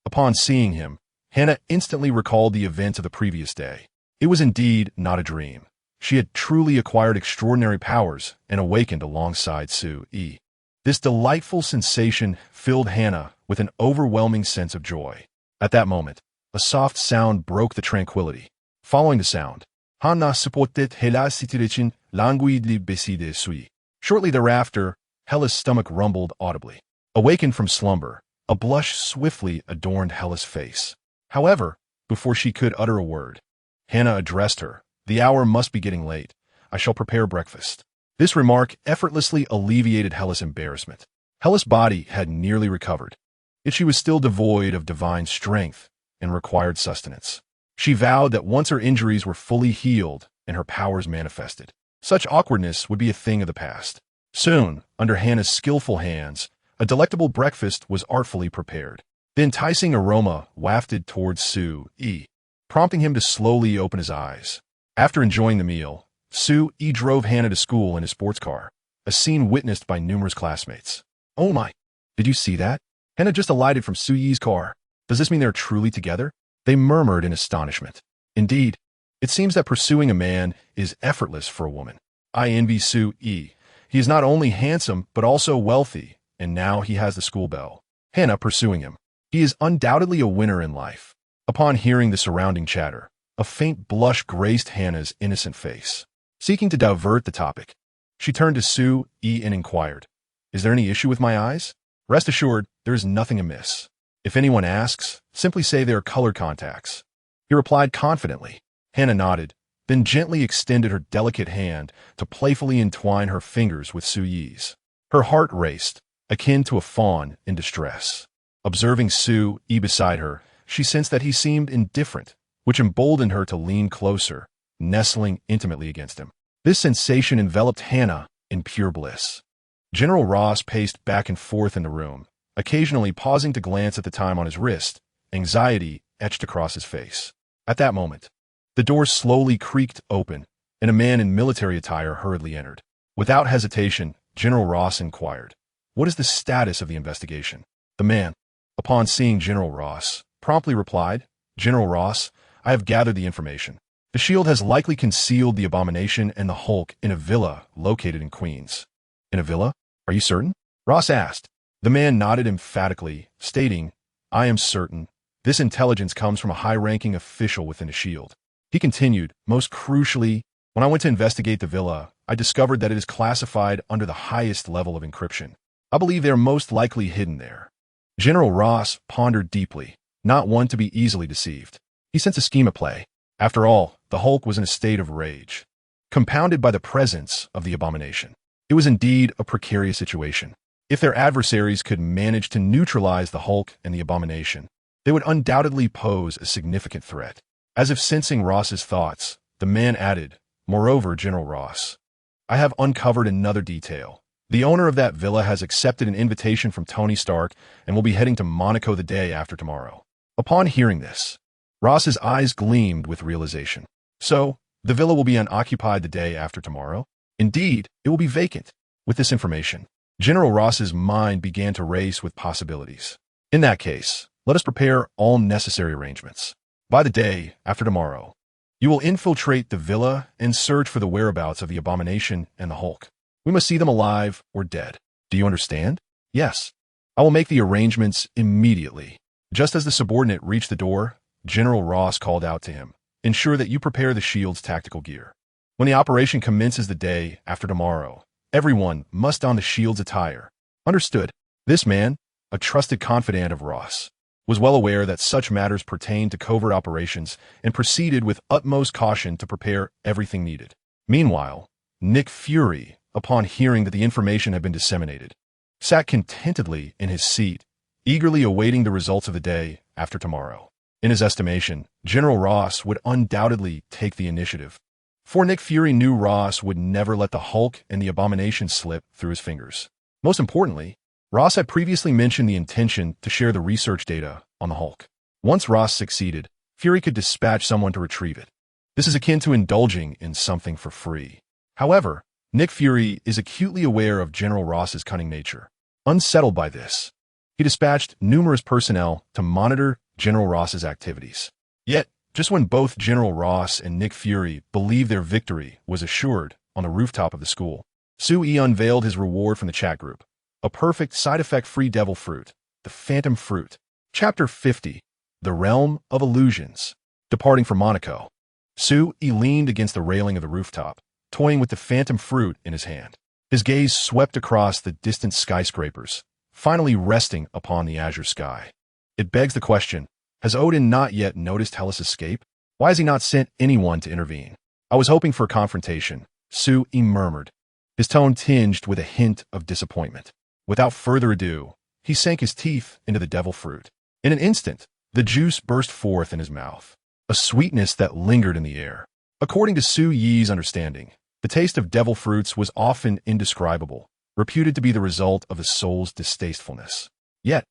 Upon seeing him, Hannah instantly recalled the events of the previous day. It was indeed not a dream. She had truly acquired extraordinary powers and awakened alongside Su-Yi. This delightful sensation filled Hannah with an overwhelming sense of joy. At that moment, a soft sound broke the tranquility. Following the sound, Hannah supported Hela sitirechin languidly beside Sui. Shortly thereafter, Hela's stomach rumbled audibly. Awakened from slumber, a blush swiftly adorned Hela's face. However, before she could utter a word, Hannah addressed her. "The hour must be getting late. I shall prepare breakfast." This remark effortlessly alleviated Hela's embarrassment. Hela's body had nearly recovered, yet she was still devoid of divine strength and required sustenance. She vowed that once her injuries were fully healed and her powers manifested, Such awkwardness would be a thing of the past. Soon, under Hannah's skillful hands, a delectable breakfast was artfully prepared. The enticing aroma wafted towards Sue-E, prompting him to slowly open his eyes. After enjoying the meal, Sue-E drove Hannah to school in his sports car, a scene witnessed by numerous classmates. "Oh my! Did you see that? Hannah just alighted from Sue-E's car. Does this mean they're truly together?" They murmured in astonishment. Indeed, it seems that pursuing a man is effortless for a woman. "I envy Sue-E. He is not only handsome, but also wealthy, and now he has the school bell." Hannah pursuing him. "He is undoubtedly a winner in life." Upon hearing the surrounding chatter, a faint blush graced Hannah's innocent face. Seeking to divert the topic, she turned to Sue-E and inquired, "Is there any issue with my eyes?" "Rest assured, there is nothing amiss. If anyone asks, simply say they are color contacts," he replied confidently. Hannah nodded, then gently extended her delicate hand to playfully entwine her fingers with Sue-E's. Her heart raced, akin to a fawn in distress. Observing Sue-E beside her, she sensed that he seemed indifferent, which emboldened her to lean closer, nestling intimately against him. This sensation enveloped Hannah in pure bliss. General Ross paced back and forth in the room, occasionally pausing to glance at the time on his wrist, anxiety etched across his face. At that moment, the door slowly creaked open, and a man in military attire hurriedly entered. Without hesitation, General Ross inquired, "What is the status of the investigation?" The man, upon seeing General Ross, promptly replied, "General Ross, I have gathered the information. The shield has likely concealed the abomination and the Hulk in a villa located in Queens." "In a villa? Are you certain?" Ross asked. The man nodded emphatically, stating, "I am certain. This intelligence comes from a high-ranking official within the shield." He continued, "Most crucially, when I went to investigate the villa, I discovered that it is classified under the highest level of encryption. I believe they are most likely hidden there." General Ross pondered deeply, not one to be easily deceived. He sensed a scheme at play. After all, the Hulk was in a state of rage, compounded by the presence of the abomination. It was indeed a precarious situation. If their adversaries could manage to neutralize the Hulk and the abomination, they would undoubtedly pose a significant threat. As if sensing Ross's thoughts, the man added, "Moreover, General Ross, I have uncovered another detail. The owner of that villa has accepted an invitation from Tony Stark and will be heading to Monaco the day after tomorrow." Upon hearing this, Ross's eyes gleamed with realization. "So, the villa will be unoccupied the day after tomorrow?" "Indeed, it will be vacant." With this information, General Ross's mind began to race with possibilities. "In that case, let us prepare all necessary arrangements. By the day after tomorrow, you will infiltrate the villa and search for the whereabouts of the abomination and the Hulk. We must see them alive or dead. Do you understand?" "Yes. I will make the arrangements immediately." Just as the subordinate reached the door, General Ross called out to him, "Ensure that you prepare the shield's tactical gear. When the operation commences the day after tomorrow, everyone must don the shield's attire." "Understood." This man, a trusted confidant of Ross, was well aware that such matters pertained to covert operations and proceeded with utmost caution to prepare everything needed. Meanwhile, Nick Fury, upon hearing that the information had been disseminated, sat contentedly in his seat, eagerly awaiting the results of the day after tomorrow. In his estimation, General Ross would undoubtedly take the initiative, for Nick Fury knew Ross would never let the Hulk and the abomination slip through his fingers. Most importantly, Ross had previously mentioned the intention to share the research data on the Hulk. Once Ross succeeded, Fury could dispatch someone to retrieve it. This is akin to indulging in something for free. However, Nick Fury is acutely aware of General Ross's cunning nature. Unsettled by this, he dispatched numerous personnel to monitor General Ross's activities. Yet, just when both General Ross and Nick Fury believed their victory was assured on the rooftop of the school, Sue-E unveiled his reward from the chat group, a perfect side-effect-free devil fruit, the Phantom Fruit. Chapter 50, The Realm of Illusions. Departing from Monaco, Sue-E leaned against the railing of the rooftop, toying with the Phantom Fruit in his hand. His gaze swept across the distant skyscrapers, finally resting upon the azure sky. It begs the question, has Odin not yet noticed Hela's escape? Why has he not sent anyone to intervene? "I was hoping for a confrontation," Sue-E murmured, his tone tinged with a hint of disappointment. Without further ado, he sank his teeth into the devil fruit. In an instant, the juice burst forth in his mouth, a sweetness that lingered in the air. According to Sue-Ye's understanding, The taste of devil fruits was often indescribable, reputed to be the result of the soul's distastefulness. Yet,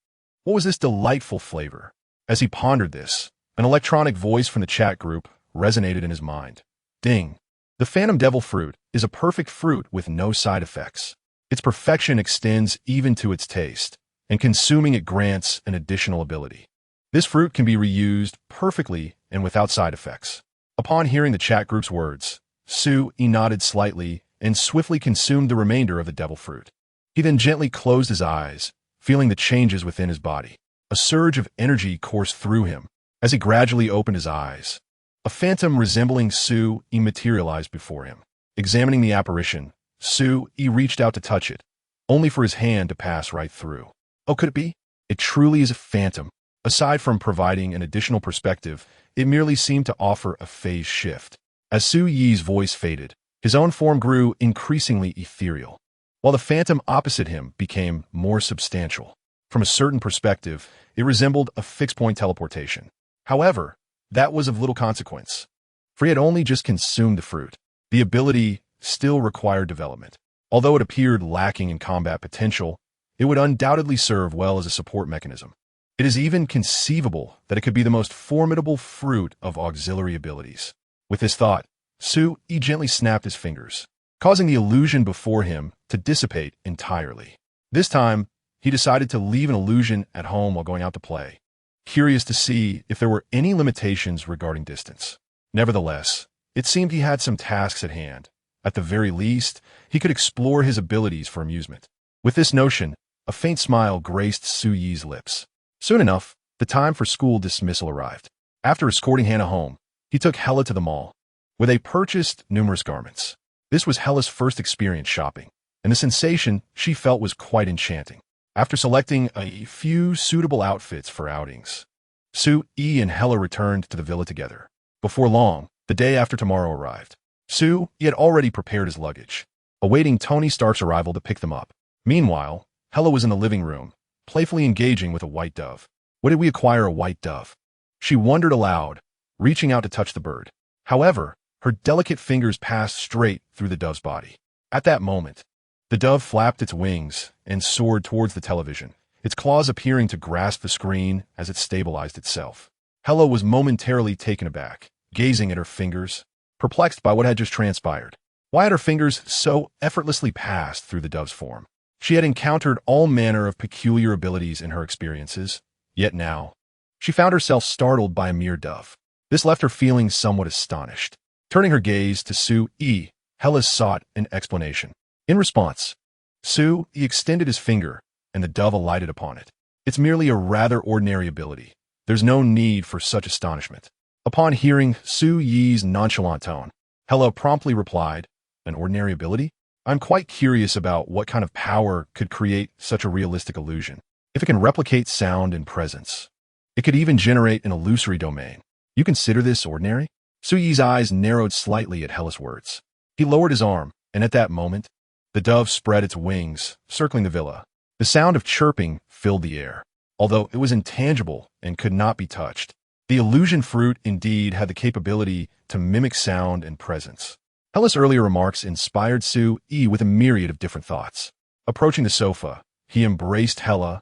what was this delightful flavor? As he pondered this, an electronic voice from the chat group resonated in his mind. Ding! The phantom devil fruit is a perfect fruit with no side effects. Its perfection extends even to its taste, and consuming it grants an additional ability. This fruit can be reused perfectly and without side effects. Upon hearing the chat group's words, Su-e nodded slightly and swiftly consumed the remainder of the devil fruit. He then gently closed his eyes, feeling the changes within his body. A surge of energy coursed through him. As he gradually opened his eyes, a phantom resembling Su-e materialized before him. Examining the apparition, Su-e reached out to touch it, only for his hand to pass right through. Oh, could it be? It truly is a phantom. Aside from providing an additional perspective, it merely seemed to offer a phase shift. As Su-e's voice faded, his own form grew increasingly ethereal, while the phantom opposite him became more substantial. From a certain perspective, it resembled a fixed-point teleportation. However, that was of little consequence, for he had only just consumed the fruit. The ability still required development. Although it appeared lacking in combat potential, it would undoubtedly serve well as a support mechanism. It is even conceivable that it could be the most formidable fruit of auxiliary abilities. With this thought, Su-e gently snapped his fingers, causing the illusion before him to dissipate entirely. This time, he decided to leave an illusion at home while going out to play, curious to see if there were any limitations regarding distance. Nevertheless, it seemed he had some tasks at hand. At the very least, he could explore his abilities for amusement. With this notion, a faint smile graced Su-e's lips. Soon enough, the time for school dismissal arrived. After escorting Hannah home, he took Hella to the mall, where they purchased numerous garments. This was Hella's first experience shopping, and the sensation she felt was quite enchanting. After selecting a few suitable outfits for outings, Su-e and Hella returned to the villa together. Before long, the day after tomorrow arrived. Su-e had already prepared his luggage, awaiting Tony Stark's arrival to pick them up. Meanwhile, Hella was in the living room, playfully engaging with a white dove. What did we acquire a white dove? She wondered aloud, reaching out to touch the bird. However, her delicate fingers passed straight through the dove's body. At that moment, the dove flapped its wings and soared towards the television, its claws appearing to grasp the screen as it stabilized itself. Hella was momentarily taken aback, gazing at her fingers, perplexed by what had just transpired. Why had her fingers so effortlessly passed through the dove's form? She had encountered all manner of peculiar abilities in her experiences, yet now, she found herself startled by a mere dove. This left her feeling somewhat astonished. Turning her gaze to Su-e, Hella sought an explanation. In response, Su-e extended his finger, and the dove alighted upon it. It's merely a rather ordinary ability. There's no need for such astonishment. Upon hearing Su-e's nonchalant tone, Hella promptly replied, an ordinary ability? I'm quite curious about what kind of power could create such a realistic illusion. If it can replicate sound and presence, it could even generate an illusory domain. You consider this ordinary? Su-e's eyes narrowed slightly at Hella's words. He lowered his arm, and at that moment, the dove spread its wings, circling the villa. The sound of chirping filled the air. Although it was intangible and could not be touched, the illusion fruit indeed had the capability to mimic sound and presence. Hella's earlier remarks inspired Su-e with a myriad of different thoughts. Approaching the sofa, he embraced Hella,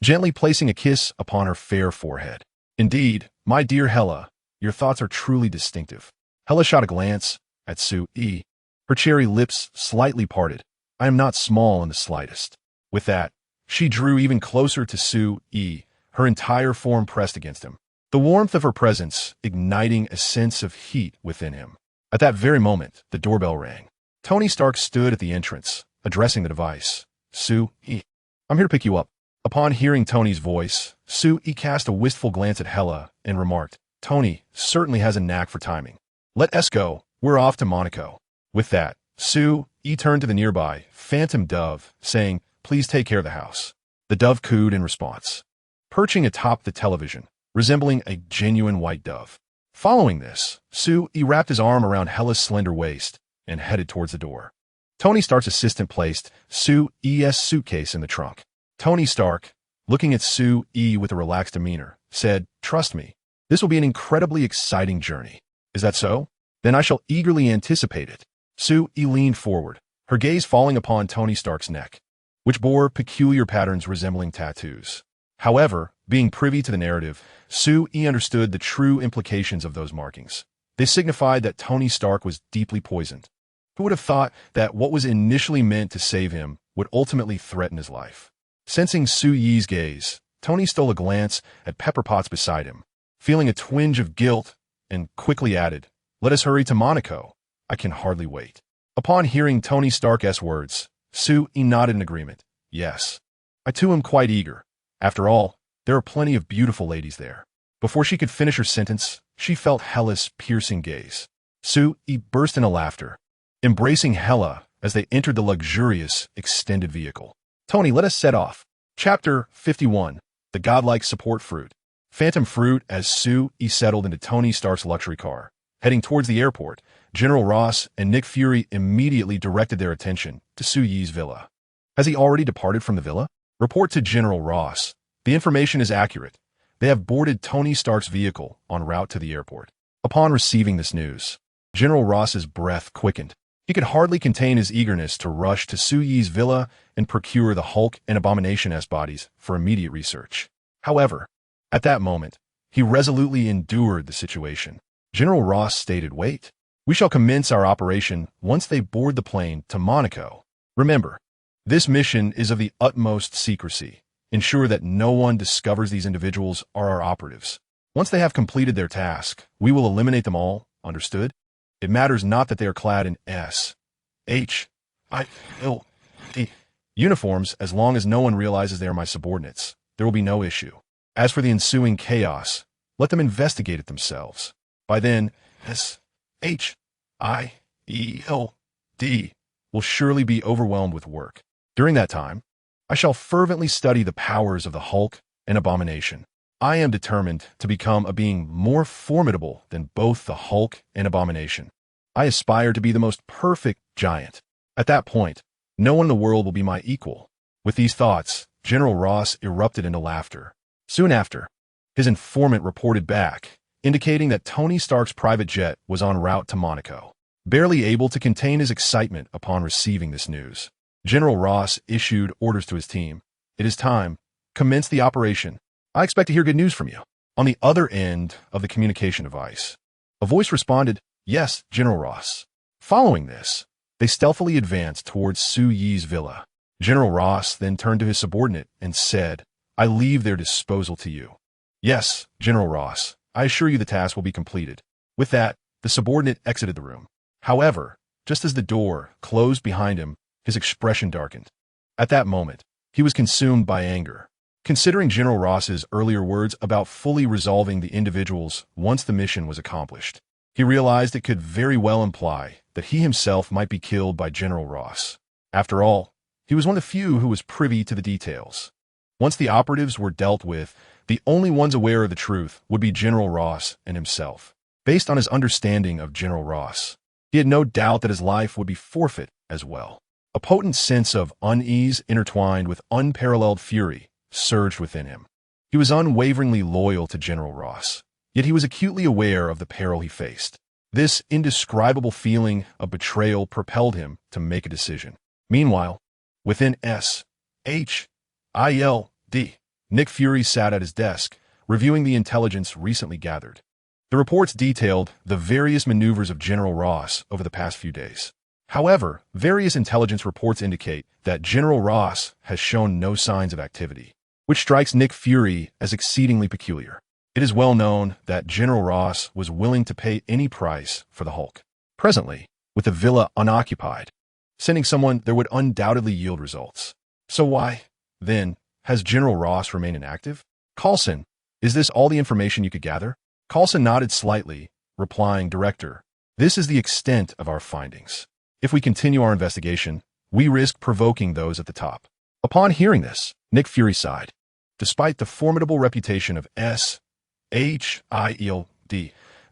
gently placing a kiss upon her fair forehead. Indeed, my dear Hella, your thoughts are truly distinctive. Hella shot a glance at Su-e, her cherry lips slightly parted. I am not small in the slightest. With that, she drew even closer to Su-e, her entire form pressed against him, the warmth of her presence igniting a sense of heat within him. At that very moment, the doorbell rang. Tony Stark stood at the entrance, addressing the device. Su-e, I'm here to pick you up. Upon hearing Tony's voice, Su-e cast a wistful glance at Hella and remarked, Tony certainly has a knack for timing. Let us go. We're off to Monaco. With that, Su-e turned to the nearby phantom dove, saying, please take care of the house. The dove cooed in response, perching atop the television, resembling a genuine white dove. Following this, Su-e wrapped his arm around Hella's slender waist and headed towards the door. Tony Stark's assistant placed Su-e's suitcase in the trunk. Tony Stark, looking at Su-e with a relaxed demeanor, said, trust me, this will be an incredibly exciting journey. Is that so? Then I shall eagerly anticipate it. Sue leaned forward, her gaze falling upon Tony Stark's neck, which bore peculiar patterns resembling tattoos. However, being privy to the narrative, Sue understood the true implications of those markings. They signified that Tony Stark was deeply poisoned. Who would have thought that what was initially meant to save him would ultimately threaten his life? Sensing Sue Yi's gaze, Tony stole a glance at Pepper Potts beside him, feeling a twinge of guilt, and quickly added, "Let us hurry to Monaco. I can hardly wait." Upon hearing Tony Stark's words, Sue nodded in agreement. "Yes, I too am quite eager. After all, there are plenty of beautiful ladies there." Before she could finish her sentence, she felt Hella's piercing gaze. Sue burst into laughter, embracing Hella as they entered the luxurious, extended vehicle. "Tony, let us set off." Chapter 51, The Godlike Support Fruit. Phantom fruit. As Sue settled into Tony Stark's luxury car, heading towards the airport, General Ross and Nick Fury immediately directed their attention to Sue Yi's villa. Has he already departed from the villa? Report to General Ross. The information is accurate. They have boarded Tony Stark's vehicle en route to the airport. Upon receiving this news, General Ross's breath quickened. He could hardly contain his eagerness to rush to Sue Yi's villa and procure the Hulk and Abomination-S bodies for immediate research. However, at that moment, he resolutely endured the situation. General Ross stated, "Wait. We shall commence our operation once they board the plane to Monaco. Remember, this mission is of the utmost secrecy. Ensure that no one discovers these individuals are our operatives. Once they have completed their task, we will eliminate them all, understood? It matters not that they are clad in S.H.I.L.D. uniforms as long as no one realizes they are my subordinates. There will be no issue. As for the ensuing chaos, let them investigate it themselves. By then, S.H.I.L.D. will surely be overwhelmed with work. During that time, I shall fervently study the powers of the Hulk and Abomination. I am determined to become a being more formidable than both the Hulk and Abomination. I aspire to be the most perfect giant. At that point, no one in the world will be my equal." With these thoughts, General Ross erupted into laughter. Soon after, his informant reported back, indicating that Tony Stark's private jet was en route to Monaco. Barely able to contain his excitement upon receiving this news, General Ross issued orders to his team. "It is time. Commence the operation. I expect to hear good news from you." On the other end of the communication device, a voice responded, "Yes, General Ross." Following this, they stealthily advanced towards Sue Yi's villa. General Ross then turned to his subordinate and said, "I leave their disposal to you." "Yes, General Ross. I assure you the task will be completed." With that, the subordinate exited the room. However, just as the door closed behind him, his expression darkened. At that moment, he was consumed by anger. Considering General Ross's earlier words about fully resolving the individuals once the mission was accomplished, he realized it could very well imply that he himself might be killed by General Ross. After all, he was one of the few who was privy to the details. Once the operatives were dealt with, the only ones aware of the truth would be General Ross and himself. Based on his understanding of General Ross, he had no doubt that his life would be forfeit as well. A potent sense of unease intertwined with unparalleled fury surged within him. He was unwaveringly loyal to General Ross, yet he was acutely aware of the peril he faced. This indescribable feeling of betrayal propelled him to make a decision. Meanwhile, within S.H.I.L.D., Nick Fury sat at his desk, reviewing the intelligence recently gathered. The reports detailed the various maneuvers of General Ross over the past few days. However, various intelligence reports indicate that General Ross has shown no signs of activity, which strikes Nick Fury as exceedingly peculiar. It is well known that General Ross was willing to pay any price for the Hulk. Presently, with the villa unoccupied, sending someone there would undoubtedly yield results. So why, then, has General Ross remained inactive? Coulson, is this all the information you could gather? Coulson nodded slightly, replying, "Director, this is the extent of our findings. If we continue our investigation, we risk provoking those at the top." Upon hearing this, Nick Fury sighed. Despite the formidable reputation of S.H.I.L.D.,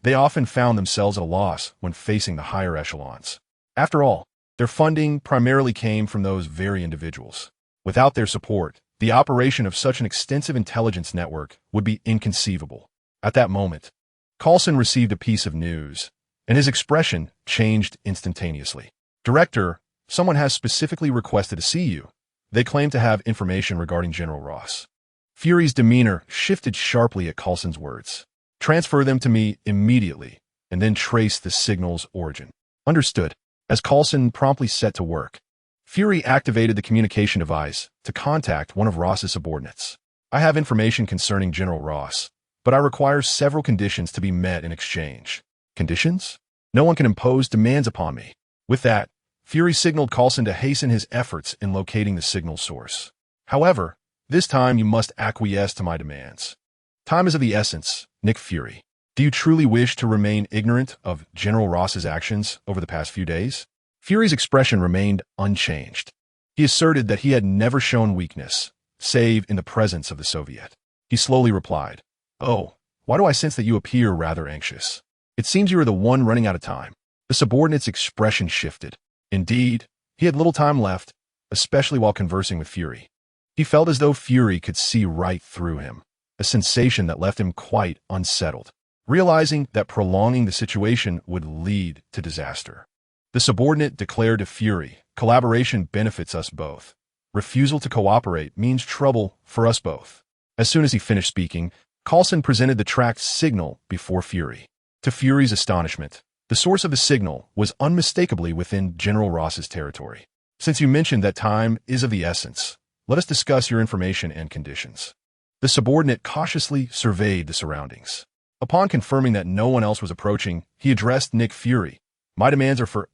they often found themselves at a loss when facing the higher echelons. After all, their funding primarily came from those very individuals. Without their support, the operation of such an extensive intelligence network would be inconceivable. At that moment, Coulson received a piece of news, and his expression changed instantaneously. Director, someone has specifically requested to see you. They claim to have information regarding General Ross. Fury's demeanor shifted sharply at Coulson's words. Transfer them to me immediately, and then trace the signal's origin. Understood. As Coulson promptly set to work, Fury activated the communication device to contact one of Ross's subordinates. I have information concerning General Ross, but I require several conditions to be met in exchange. Conditions? No one can impose demands upon me. With that, Fury signaled Coulson to hasten his efforts in locating the signal source. However, this time you must acquiesce to my demands. Time is of the essence, Nick Fury. Do you truly wish to remain ignorant of General Ross's actions over the past few days? Fury's expression remained unchanged. He asserted that he had never shown weakness, save in the presence of the Soviet. He slowly replied, "Oh, why do I sense that you appear rather anxious? It seems you are the one running out of time." The subordinate's expression shifted. Indeed, he had little time left, especially while conversing with Fury. He felt as though Fury could see right through him, a sensation that left him quite unsettled, realizing that prolonging the situation would lead to disaster. The subordinate declared to Fury, "Collaboration benefits us both. Refusal to cooperate means trouble for us both." As soon as he finished speaking, Coulson presented the tracked signal before Fury. To Fury's astonishment, the source of the signal was unmistakably within General Ross's territory. "Since you mentioned that time is of the essence, let us discuss your information and conditions." The subordinate cautiously surveyed the surroundings. Upon confirming that no one else was approaching, he addressed Nick Fury. "My demands are for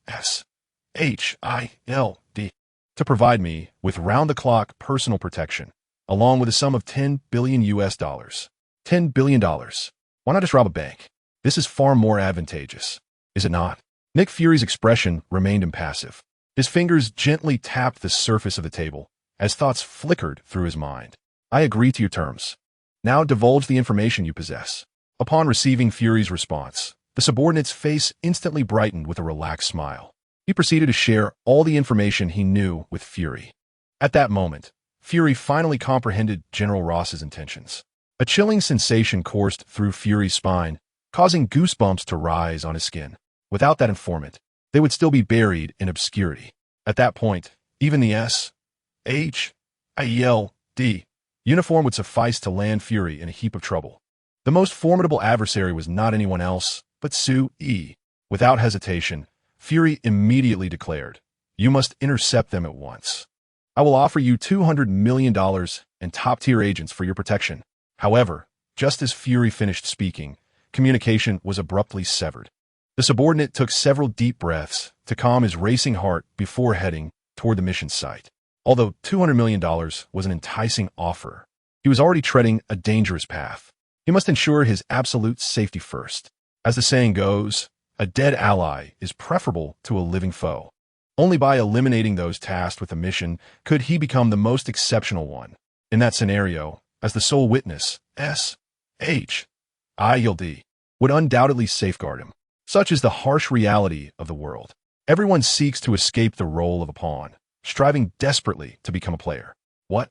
SHIELD to provide me with round-the-clock personal protection, along with a sum of $10 billion US. $10 billion. Why not just rob a bank? This is far more advantageous, is it not?" Nick Fury's expression remained impassive. His fingers gently tapped the surface of the table as thoughts flickered through his mind. "I agree to your terms. Now divulge the information you possess." Upon receiving Fury's response, the subordinate's face instantly brightened with a relaxed smile. He proceeded to share all the information he knew with Fury. At that moment, Fury finally comprehended General Ross's intentions. A chilling sensation coursed through Fury's spine, causing goosebumps to rise on his skin. Without that informant, they would still be buried in obscurity. At that point, even the SHIELD uniform would suffice to land Fury in a heap of trouble. The most formidable adversary was not anyone else, but Sue-E. Without hesitation, Fury immediately declared, "You must intercept them at once. I will offer you $200 million and top-tier agents for your protection." However, just as Fury finished speaking, communication was abruptly severed. The subordinate took several deep breaths to calm his racing heart before heading toward the mission site. Although $200 million was an enticing offer, he was already treading a dangerous path. He must ensure his absolute safety first. As the saying goes, a dead ally is preferable to a living foe. Only by eliminating those tasked with a mission could he become the most exceptional one. In that scenario, as the sole witness, SHIELD would undoubtedly safeguard him. Such is the harsh reality of the world. Everyone seeks to escape the role of a pawn, striving desperately to become a player. What?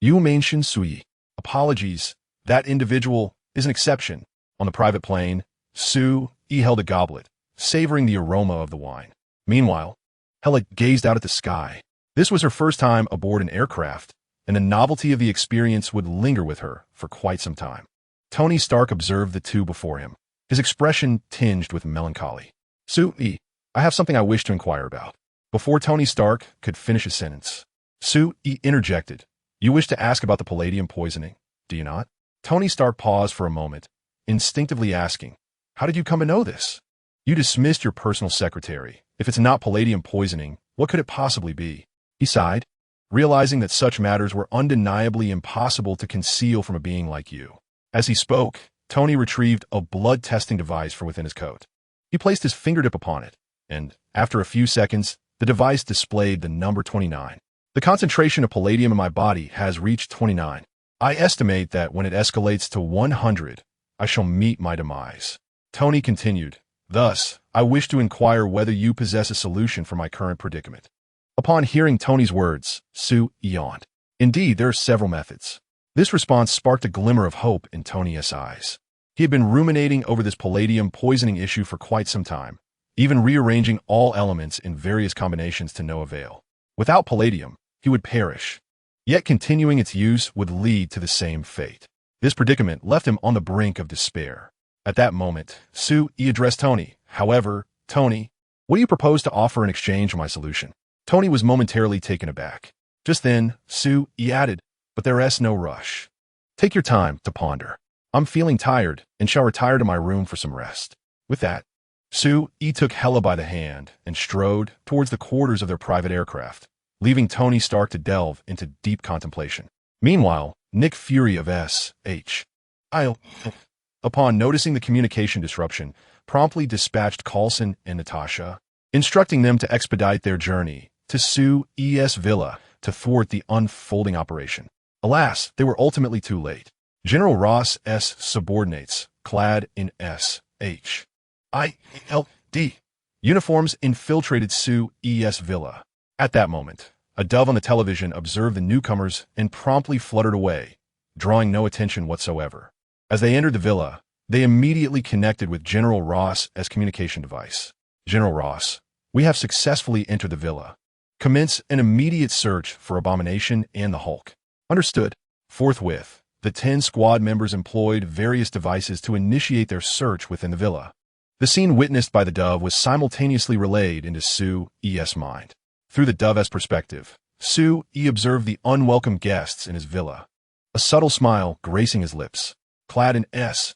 You mentioned Sui. Apologies, that individual is an exception. On the private plane, Sue-E held a goblet, savoring the aroma of the wine. Meanwhile, Hela gazed out at the sky. This was her first time aboard an aircraft, and the novelty of the experience would linger with her for quite some time. Tony Stark observed the two before him, his expression tinged with melancholy. "Sue-E, I have something I wish to inquire about." Before Tony Stark could finish his sentence, Sue-E interjected, "You wish to ask about the palladium poisoning, do you not?" Tony Stark paused for a moment, instinctively asking, "How did you come to know this?" "You dismissed your personal secretary. If it's not palladium poisoning, what could it possibly be?" He sighed, realizing that such matters were undeniably impossible to conceal from a being like you. As he spoke, Tony retrieved a blood-testing device from within his coat. He placed his fingertip upon it, and, after a few seconds, the device displayed the number 29. "The concentration of palladium in my body has reached 29. I estimate that when it escalates to 100, I shall meet my demise." Tony continued, "Thus, I wish to inquire whether you possess a solution for my current predicament." Upon hearing Tony's words, Sue yawned. Indeed, there are several methods. This response sparked a glimmer of hope in Tony's eyes. He had been ruminating over this palladium poisoning issue for quite some time, even rearranging all elements in various combinations to no avail. Without palladium, he would perish. Yet continuing its use would lead to the same fate. This predicament left him on the brink of despair. At that moment, Su-Yi addressed Tony. However, Tony, what do you propose to offer in exchange for my solution? Tony was momentarily taken aback. Just then, Su-Yi added, but there's no rush. Take your time to ponder. I'm feeling tired and shall retire to my room for some rest. With that, Su-Yi took Hela by the hand and strode towards the quarters of their private aircraft, leaving Tony Stark to delve into deep contemplation. Meanwhile, Nick Fury of S.H. upon noticing the communication disruption, promptly dispatched Coulson and Natasha, instructing them to expedite their journey to Su-Yi's villa to thwart the unfolding operation. Alas, they were ultimately too late. General Ross's subordinates, clad in S.H. ILD uniforms, infiltrated Su-Yi's villa. At that moment, a dove on the television observed the newcomers and promptly fluttered away, drawing no attention whatsoever. As they entered the villa, they immediately connected with General Ross's communication device. General Ross, we have successfully entered the villa. Commence an immediate search for Abomination and the Hulk. Understood. Forthwith, the 10 squad members employed various devices to initiate their search within the villa. The scene witnessed by the dove was simultaneously relayed into Su-Yi's mind. Through the dove's perspective, Su-Yi observed the unwelcome guests in his villa, a subtle smile gracing his lips. Clad in S.H.I.E.L.D.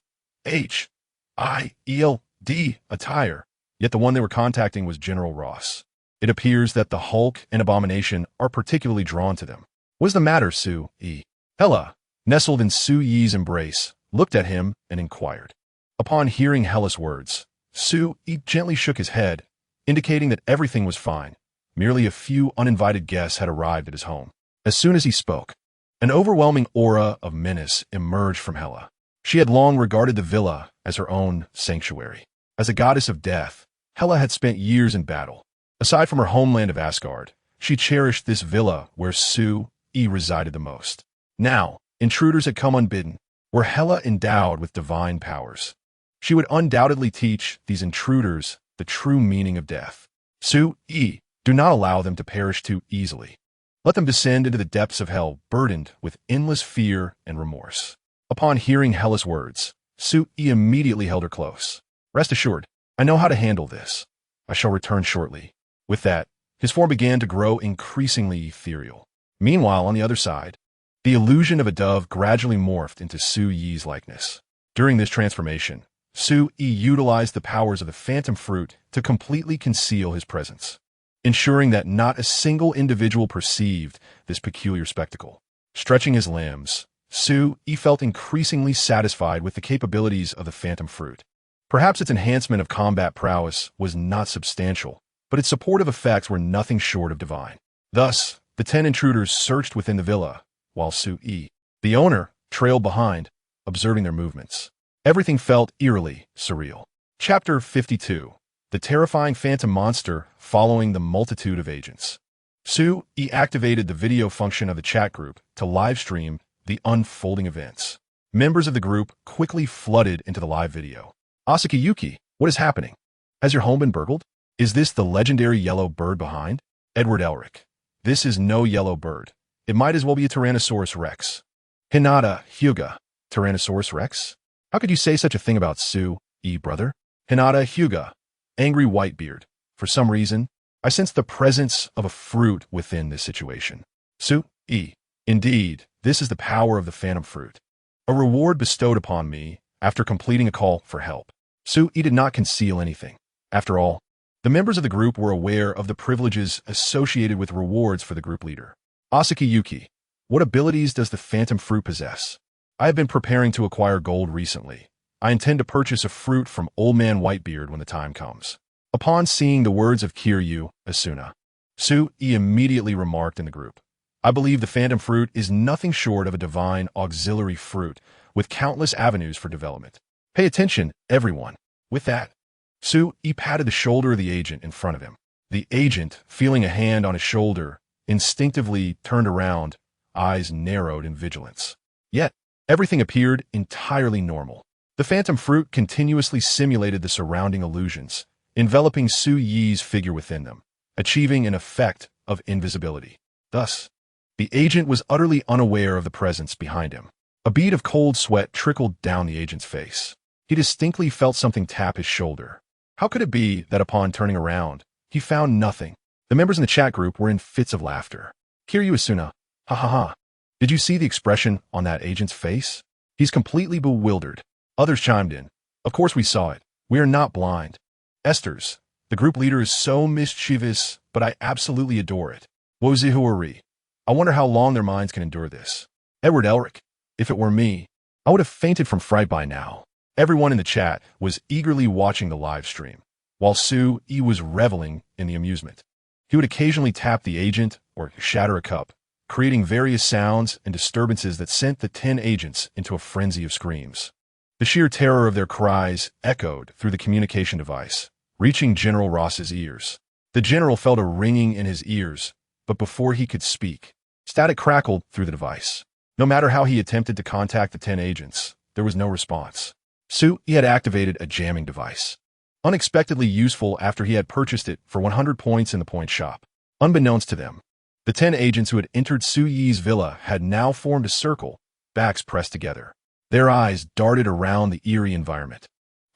attire, yet the one they were contacting was General Ross. It appears that the Hulk and Abomination are particularly drawn to them. What's the matter, Su-Yi? Hela, nestled in Su-Yi's embrace, looked at him and inquired. Upon hearing Hela's words, Su-Yi gently shook his head, indicating that everything was fine. Merely a few uninvited guests had arrived at his home. As soon as he spoke, an overwhelming aura of menace emerged from Hela. She had long regarded the villa as her own sanctuary. As a goddess of death, Hela had spent years in battle. Aside from her homeland of Asgard, she cherished this villa where Su-Yi resided the most. Now, intruders had come unbidden. Were Hela endowed with divine powers, she would undoubtedly teach these intruders the true meaning of death. Su-Yi, do not allow them to perish too easily. Let them descend into the depths of hell, burdened with endless fear and remorse. Upon hearing Hela's words, Su-Yi immediately held her close. Rest assured, I know how to handle this. I shall return shortly. With that, his form began to grow increasingly ethereal. Meanwhile, on the other side, the illusion of a dove gradually morphed into Su-Yi's likeness. During this transformation, Su-Yi utilized the powers of the phantom fruit to completely conceal his presence, ensuring that not a single individual perceived this peculiar spectacle. Stretching his limbs, Su-Yi felt increasingly satisfied with the capabilities of the phantom fruit. Perhaps its enhancement of combat prowess was not substantial, but its supportive effects were nothing short of divine. Thus, the 10 intruders searched within the villa, while Su-Yi, the owner, trailed behind, observing their movements. Everything felt eerily surreal. Chapter 52. The terrifying phantom monster following the multitude of agents. Su-Yi activated the video function of the chat group to livestream the unfolding events. Members of the group quickly flooded into the live video. Asaki Yuki, what is happening? Has your home been burgled? Is this the legendary yellow bird behind? Edward Elric. This is no yellow bird. It might as well be a Tyrannosaurus Rex. Hinata Hyuga. Tyrannosaurus Rex? How could you say such a thing about Su-Yi, brother? Hinata Hyuga. Angry Whitebeard. For some reason, I sense the presence of a fruit within this situation. Su-Yi. Indeed, this is the power of the phantom fruit. A reward bestowed upon me after completing a call for help. Su-Yi did not conceal anything. After all, the members of the group were aware of the privileges associated with rewards for the group leader. Asaki Yuki. What abilities does the phantom fruit possess? I have been preparing to acquire gold recently. I intend to purchase a fruit from Old Man Whitebeard when the time comes. Upon seeing the words of Kiryu, Asuna, Su-Yi immediately remarked in the group, I believe the phantom fruit is nothing short of a divine auxiliary fruit with countless avenues for development. Pay attention, everyone. With that, Su-Yi patted the shoulder of the agent in front of him. The agent, feeling a hand on his shoulder, instinctively turned around, eyes narrowed in vigilance. Yet, everything appeared entirely normal. The phantom fruit continuously simulated the surrounding illusions, enveloping Su Yi's figure within them, achieving an effect of invisibility. Thus, the agent was utterly unaware of the presence behind him. A bead of cold sweat trickled down the agent's face. He distinctly felt something tap his shoulder. How could it be that upon turning around, he found nothing? The members in the chat group were in fits of laughter. Kiryu Asuna, ha ha ha. Did you see the expression on that agent's face? He's completely bewildered. Others chimed in. Of course we saw it. We are not blind. Esther's, the group leader is so mischievous, but I absolutely adore it. Wozihuari. I wonder how long their minds can endure this. Edward Elric. If it were me, I would have fainted from fright by now. Everyone in the chat was eagerly watching the live stream, while Su Yi was reveling in the amusement. He would occasionally tap the agent or shatter a cup, creating various sounds and disturbances that sent the 10 agents into a frenzy of screams. The sheer terror of their cries echoed through the communication device, reaching General Ross's ears. The general felt a ringing in his ears, but before he could speak, static crackled through the device. No matter how he attempted to contact the 10 agents, there was no response. Su Yi had activated a jamming device, unexpectedly useful after he had purchased it for 100 points in the point shop. Unbeknownst to them, the 10 agents who had entered Su Yi's villa had now formed a circle, backs pressed together. Their eyes darted around the eerie environment,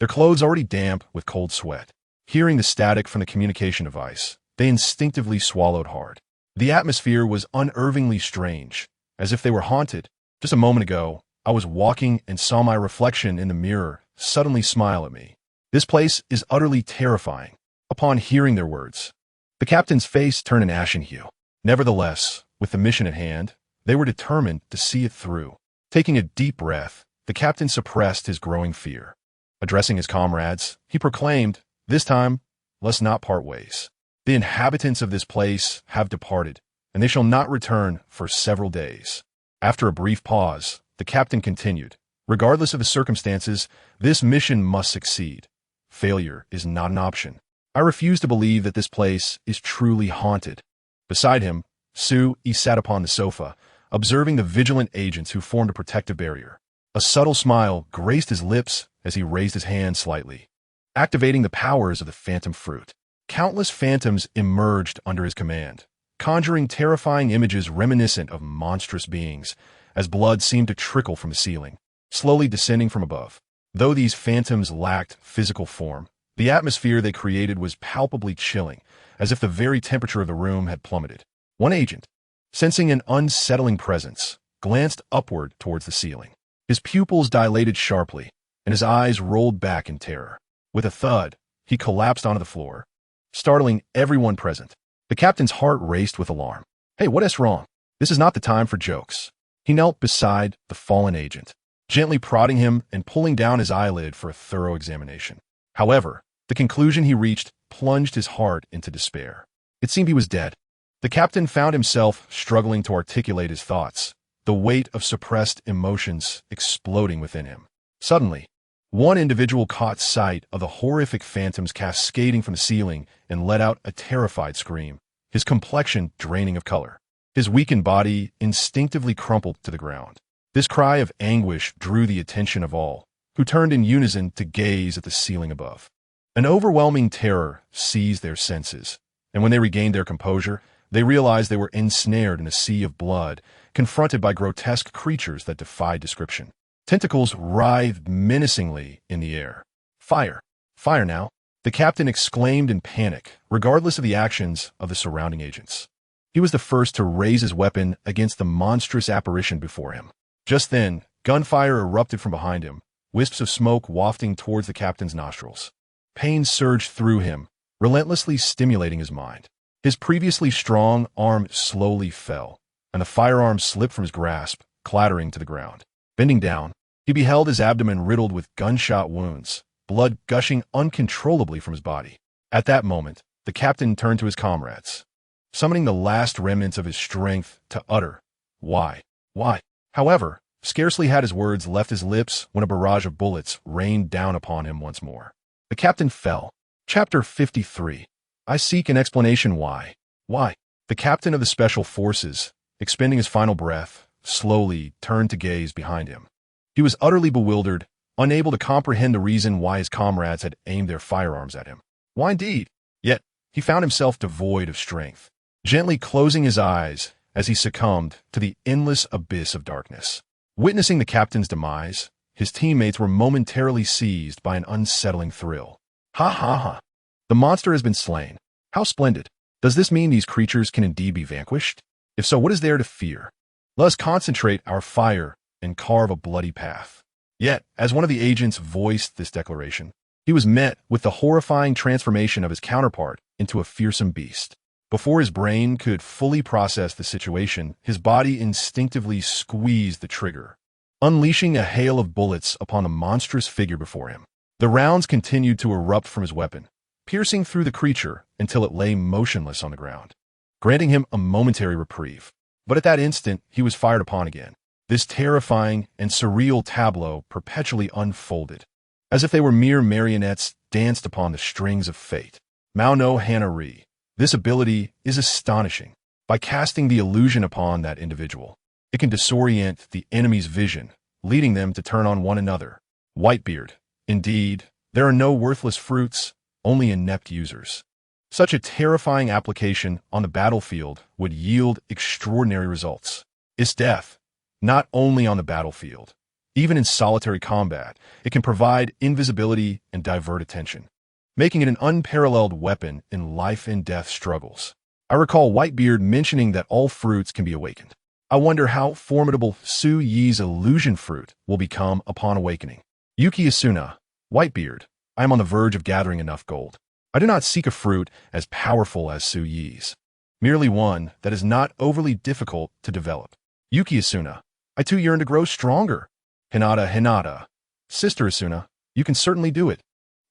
their clothes already damp with cold sweat. Hearing the static from the communication device, they instinctively swallowed hard. The atmosphere was unnervingly strange, as if they were haunted. Just a moment ago, I was walking and saw my reflection in the mirror suddenly smile at me. This place is utterly terrifying. Upon hearing their words, the captain's face turned an ashen hue. Nevertheless, with the mission at hand, they were determined to see it through. Taking a deep breath, the captain suppressed his growing fear. Addressing his comrades, he proclaimed, "This time, let's not part ways. The inhabitants of this place have departed, and they shall not return for several days." After a brief pause, the captain continued, "Regardless of the circumstances, this mission must succeed. Failure is not an option. I refuse to believe that this place is truly haunted." Beside him, Su Yi sat upon the sofa, observing the vigilant agents who formed a protective barrier. A subtle smile graced his lips as he raised his hand slightly, activating the powers of the phantom fruit. Countless phantoms emerged under his command, conjuring terrifying images reminiscent of monstrous beings, as blood seemed to trickle from the ceiling, slowly descending from above. Though these phantoms lacked physical form, the atmosphere they created was palpably chilling, as if the very temperature of the room had plummeted. One agent, sensing an unsettling presence, glanced upward towards the ceiling. His pupils dilated sharply, and his eyes rolled back in terror. With a thud, he collapsed onto the floor, startling everyone present. The captain's heart raced with alarm. "Hey, what is wrong? This is not the time for jokes." He knelt beside the fallen agent, gently prodding him and pulling down his eyelid for a thorough examination. However, the conclusion he reached plunged his heart into despair. It seemed he was dead. The captain found himself struggling to articulate his thoughts, the weight of suppressed emotions exploding within him. Suddenly, one individual caught sight of the horrific phantoms cascading from the ceiling and let out a terrified scream, his complexion draining of color. His weakened body instinctively crumpled to the ground. This cry of anguish drew the attention of all, who turned in unison to gaze at the ceiling above. An overwhelming terror seized their senses, and when they regained their composure, they realized they were ensnared in a sea of blood, confronted by grotesque creatures that defied description. Tentacles writhed menacingly in the air. "Fire! Fire now!" the captain exclaimed in panic, regardless of the actions of the surrounding agents. He was the first to raise his weapon against the monstrous apparition before him. Just then, gunfire erupted from behind him, wisps of smoke wafting towards the captain's nostrils. Pain surged through him, relentlessly stimulating his mind. His previously strong arm slowly fell, and the firearm slipped from his grasp, clattering to the ground. Bending down, he beheld his abdomen riddled with gunshot wounds, blood gushing uncontrollably from his body. At that moment, the captain turned to his comrades, summoning the last remnants of his strength to utter, "Why? Why?" However, scarcely had his words left his lips when a barrage of bullets rained down upon him once more. The captain fell. Chapter 53. I seek an explanation why. Why? The captain of the Special Forces, expending his final breath, slowly turned to gaze behind him. He was utterly bewildered, unable to comprehend the reason why his comrades had aimed their firearms at him. Why indeed? Yet, he found himself devoid of strength, gently closing his eyes as he succumbed to the endless abyss of darkness. Witnessing the captain's demise, his teammates were momentarily seized by an unsettling thrill. Ha ha ha! The monster has been slain. How splendid! Does this mean these creatures can indeed be vanquished? If so, what is there to fear? Let us concentrate our fire and carve a bloody path. Yet, as one of the agents voiced this declaration, he was met with the horrifying transformation of his counterpart into a fearsome beast. Before his brain could fully process the situation, his body instinctively squeezed the trigger, unleashing a hail of bullets upon the monstrous figure before him. The rounds continued to erupt from his weapon, piercing through the creature until it lay motionless on the ground, granting him a momentary reprieve. But at that instant, he was fired upon again. This terrifying and surreal tableau perpetually unfolded, as if they were mere marionettes danced upon the strings of fate. Mao no Hanari. This ability is astonishing. By casting the illusion upon that individual, it can disorient the enemy's vision, leading them to turn on one another. Whitebeard. Indeed, there are no worthless fruits, only inept users. Such a terrifying application on the battlefield would yield extraordinary results. Its death, not only on the battlefield, even in solitary combat, it can provide invisibility and divert attention, making it an unparalleled weapon in life and death struggles. I recall Whitebeard mentioning that all fruits can be awakened. I wonder how formidable Su Yi's illusion fruit will become upon awakening. Yuki Asuna. Whitebeard. I am on the verge of gathering enough gold. I do not seek a fruit as powerful as Su Yi's, merely one that is not overly difficult to develop. Yuki Asuna. I too yearn to grow stronger. Hinata. Sister Asuna, you can certainly do it.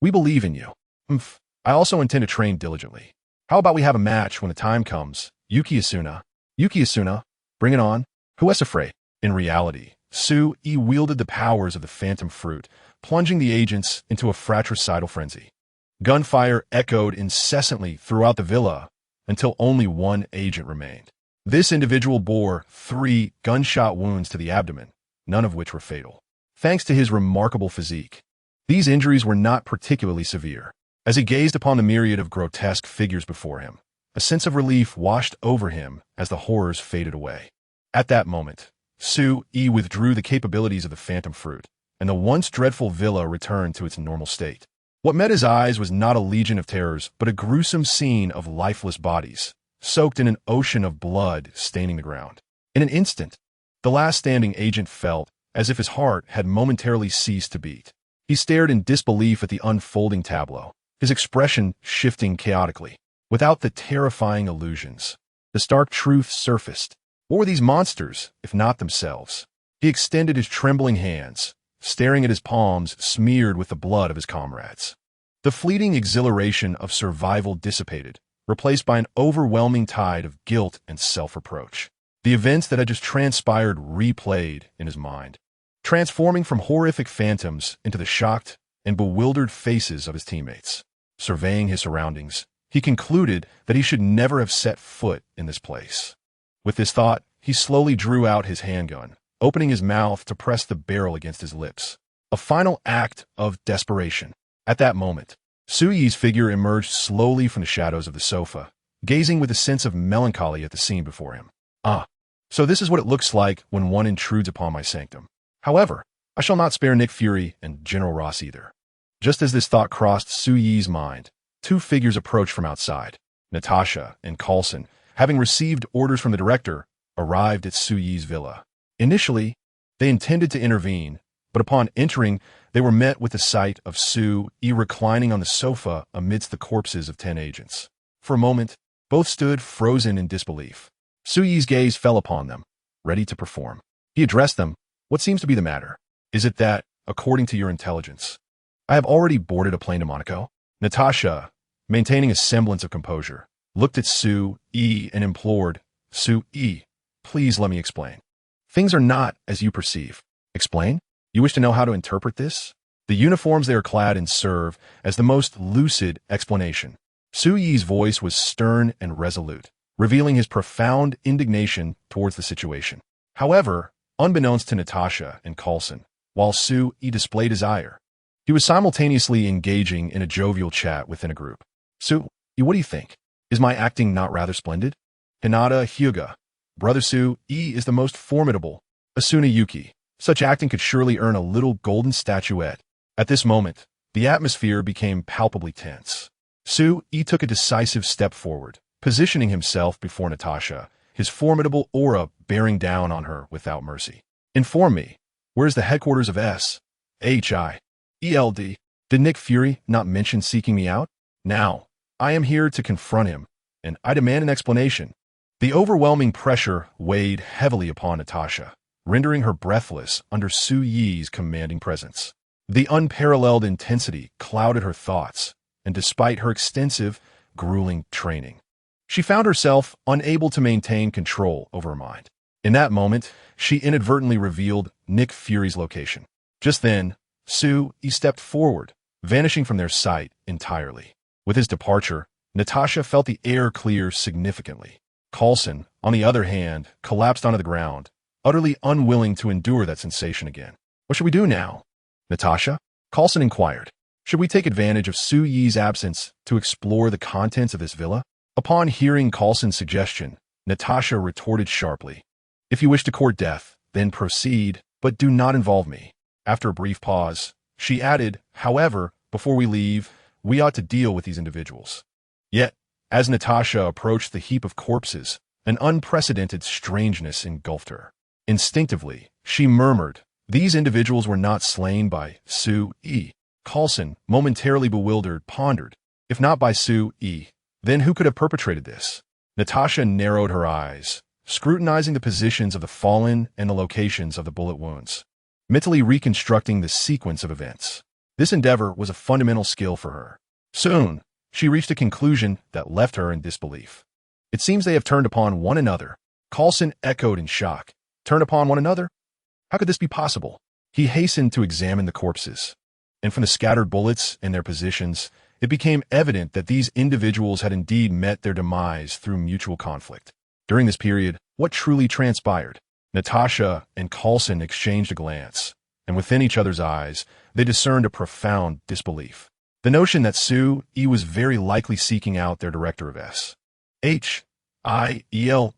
We believe in you. I also intend to train diligently. How about we have a match when the time comes? Yuki Asuna. Bring it on. Who is afraid? In reality, Su Yi wielded the powers of the phantom fruit, plunging the agents into a fratricidal frenzy. Gunfire echoed incessantly throughout the villa until only one agent remained. This individual bore 3 gunshot wounds to the abdomen, none of which were fatal. Thanks to his remarkable physique, these injuries were not particularly severe. As he gazed upon the myriad of grotesque figures before him, a sense of relief washed over him as the horrors faded away. At that moment, Su Yi withdrew the capabilities of the phantom fruit, and the once dreadful villa returned to its normal state. What met his eyes was not a legion of terrors, but a gruesome scene of lifeless bodies, soaked in an ocean of blood staining the ground. In an instant, the last standing agent felt as if his heart had momentarily ceased to beat. He stared in disbelief at the unfolding tableau, his expression shifting chaotically. Without the terrifying illusions, the stark truth surfaced. What were these monsters, if not themselves? He extended his trembling hands, staring at his palms smeared with the blood of his comrades. The fleeting exhilaration of survival dissipated, replaced by an overwhelming tide of guilt and self-reproach. The events that had just transpired replayed in his mind, transforming from horrific phantoms into the shocked and bewildered faces of his teammates. Surveying his surroundings, he concluded that he should never have set foot in this place. With this thought, he slowly drew out his handgun, opening his mouth to press the barrel against his lips. A final act of desperation. At that moment, Su Yi's figure emerged slowly from the shadows of the sofa, gazing with a sense of melancholy at the scene before him. So this is what it looks like when one intrudes upon my sanctum. However, I shall not spare Nick Fury and General Ross either. Just as this thought crossed Su Yi's mind, 2 figures approached from outside. Natasha and Coulson, having received orders from the director, arrived at Su Yi's villa. Initially, they intended to intervene, but upon entering, they were met with the sight of Su Yi reclining on the sofa amidst the corpses of 10 agents. For a moment, both stood frozen in disbelief. Su Yi's gaze fell upon them, ready to perform. He addressed them. What seems to be the matter? Is it that, according to your intelligence, I have already boarded a plane to Monaco? Natasha, maintaining a semblance of composure, looked at Su Yi and implored, Su Yi, please let me explain. Things are not as you perceive. Explain? You wish to know how to interpret this? The uniforms they are clad in serve as the most lucid explanation. Su Yi's voice was stern and resolute, revealing his profound indignation towards the situation. However, unbeknownst to Natasha and Coulson, while Su Yi displayed his ire, he was simultaneously engaging in a jovial chat within a group. Su, what do you think? Is my acting not rather splendid? Hinata Hyuga. Brother Su, is the most formidable. Asuna Yuki. Such acting could surely earn a little golden statuette. At this moment, the atmosphere became palpably tense. Su took a decisive step forward, positioning himself before Natasha, his formidable aura bearing down on her without mercy. Inform me, where's the headquarters of SHIELD? Did Nick Fury not mention seeking me out? Now, I am here to confront him, and I demand an explanation. The overwhelming pressure weighed heavily upon Natasha, rendering her breathless under Su Yi's commanding presence. The unparalleled intensity clouded her thoughts, and despite her extensive, grueling training, she found herself unable to maintain control over her mind. In that moment, she inadvertently revealed Nick Fury's location. Just then, Su stepped forward, vanishing from their sight entirely. With his departure, Natasha felt the air clear significantly. Coulson, on the other hand, collapsed onto the ground, utterly unwilling to endure that sensation again. What should we do now? Natasha? Coulson inquired. Should we take advantage of Su Yi's absence to explore the contents of this villa? Upon hearing Coulson's suggestion, Natasha retorted sharply. If you wish to court death, then proceed, but do not involve me. After a brief pause, she added, however, before we leave, we ought to deal with these individuals. Yet, as Natasha approached the heap of corpses, an unprecedented strangeness engulfed her. Instinctively, she murmured, these individuals were not slain by Su Yi. Coulson, momentarily bewildered, pondered, if not by Su Yi, then who could have perpetrated this? Natasha narrowed her eyes, scrutinizing the positions of the fallen and the locations of the bullet wounds, mentally reconstructing the sequence of events. This endeavor was a fundamental skill for her. Soon, she reached a conclusion that left her in disbelief. It seems they have turned upon one another. Coulson echoed in shock. Turn upon one another? How could this be possible? He hastened to examine the corpses, and from the scattered bullets and their positions, it became evident that these individuals had indeed met their demise through mutual conflict. During this period, what truly transpired? Natasha and Coulson exchanged a glance, and within each other's eyes, they discerned a profound disbelief. The notion that Su Yi was very likely seeking out their director of SHIELD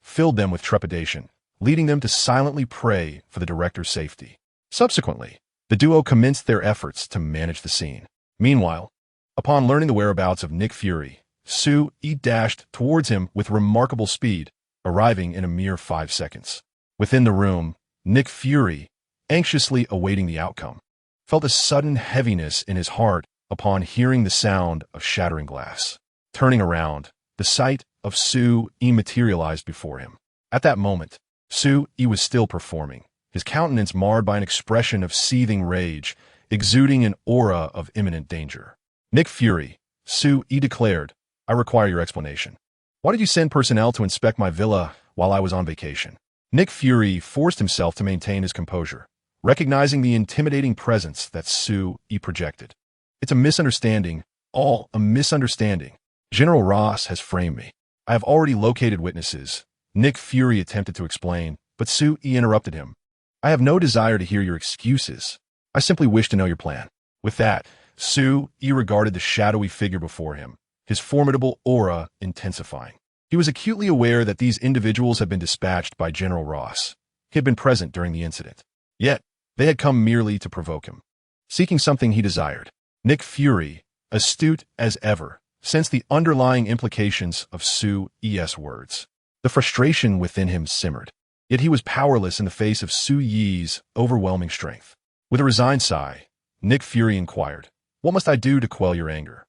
filled them with trepidation, leading them to silently pray for the director's safety. Subsequently, the duo commenced their efforts to manage the scene. Meanwhile, upon learning the whereabouts of Nick Fury, Su Yi dashed towards him with remarkable speed, arriving in a mere 5 seconds. Within the room, Nick Fury, anxiously awaiting the outcome, felt a sudden heaviness in his heart upon hearing the sound of shattering glass. Turning around, the sight of Su Yi materialized before him. At that moment, Su Yi was still performing, his countenance marred by an expression of seething rage, exuding an aura of imminent danger. Nick Fury, Su Yi declared, I require your explanation. Why did you send personnel to inspect my villa while I was on vacation? Nick Fury forced himself to maintain his composure, recognizing the intimidating presence that Su Yi projected. It's a misunderstanding, all a misunderstanding. General Ross has framed me. I have already located witnesses. Nick Fury attempted to explain, but Su Yi interrupted him. I have no desire to hear your excuses. I simply wish to know your plan. With that, Su Yi regarded the shadowy figure before him, his formidable aura intensifying. He was acutely aware that these individuals had been dispatched by General Ross. He had been present during the incident. Yet, they had come merely to provoke him, seeking something he desired. Nick Fury, astute as ever, sensed the underlying implications of Su Yi's words. The frustration within him simmered, yet he was powerless in the face of Su Yi's overwhelming strength. With a resigned sigh, Nick Fury inquired, what must I do to quell your anger?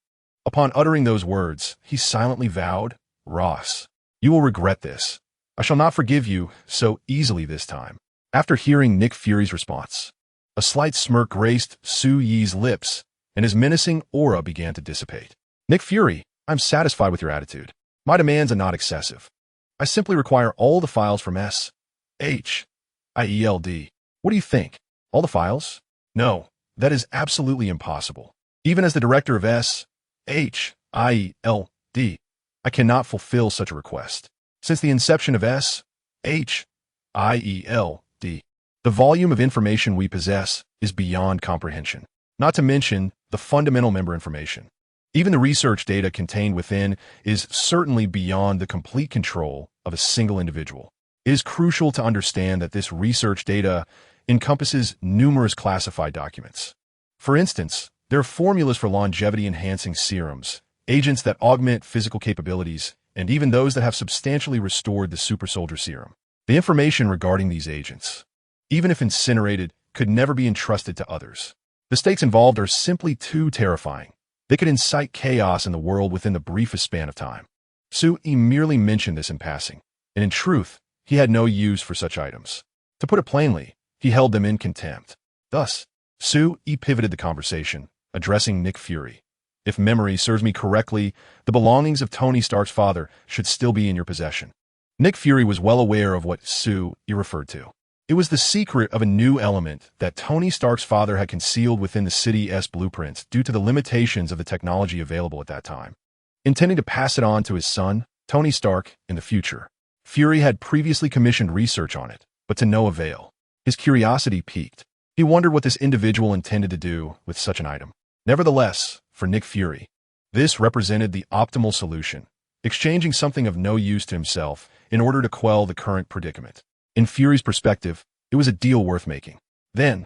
Upon uttering those words, he silently vowed, Ross, you will regret this. I shall not forgive you so easily this time. After hearing Nick Fury's response, a slight smirk graced Su Yi's lips, and his menacing aura began to dissipate. Nick Fury, I'm satisfied with your attitude. My demands are not excessive. I simply require all the files from SHIELD. What do you think? All the files? No, that is absolutely impossible. Even as the director of SHIELD, I cannot fulfill such a request. Since the inception of SHIELD, the volume of information we possess is beyond comprehension, not to mention the fundamental member information. Even the research data contained within is certainly beyond the complete control of a single individual. It is crucial to understand that this research data encompasses numerous classified documents. For instance, there are formulas for longevity-enhancing serums, agents that augment physical capabilities, and even those that have substantially restored the super soldier serum. The information regarding these agents, even if incinerated, could never be entrusted to others. The stakes involved are simply too terrifying. They could incite chaos in the world within the briefest span of time. Su-yi merely mentioned this in passing, and in truth, he had no use for such items. To put it plainly, he held them in contempt. Thus, Su-yi pivoted the conversation, addressing Nick Fury. If memory serves me correctly, the belongings of Tony Stark's father should still be in your possession. Nick Fury was well aware of what Su-yi referred to. It was the secret of a new element that Tony Stark's father had concealed within the city's blueprints due to the limitations of the technology available at that time. Intending to pass it on to his son, Tony Stark, in the future, Fury had previously commissioned research on it, but to no avail. His curiosity piqued. He wondered what this individual intended to do with such an item. Nevertheless, for Nick Fury, this represented the optimal solution, exchanging something of no use to himself in order to quell the current predicament. In Fury's perspective, it was a deal worth making. Then,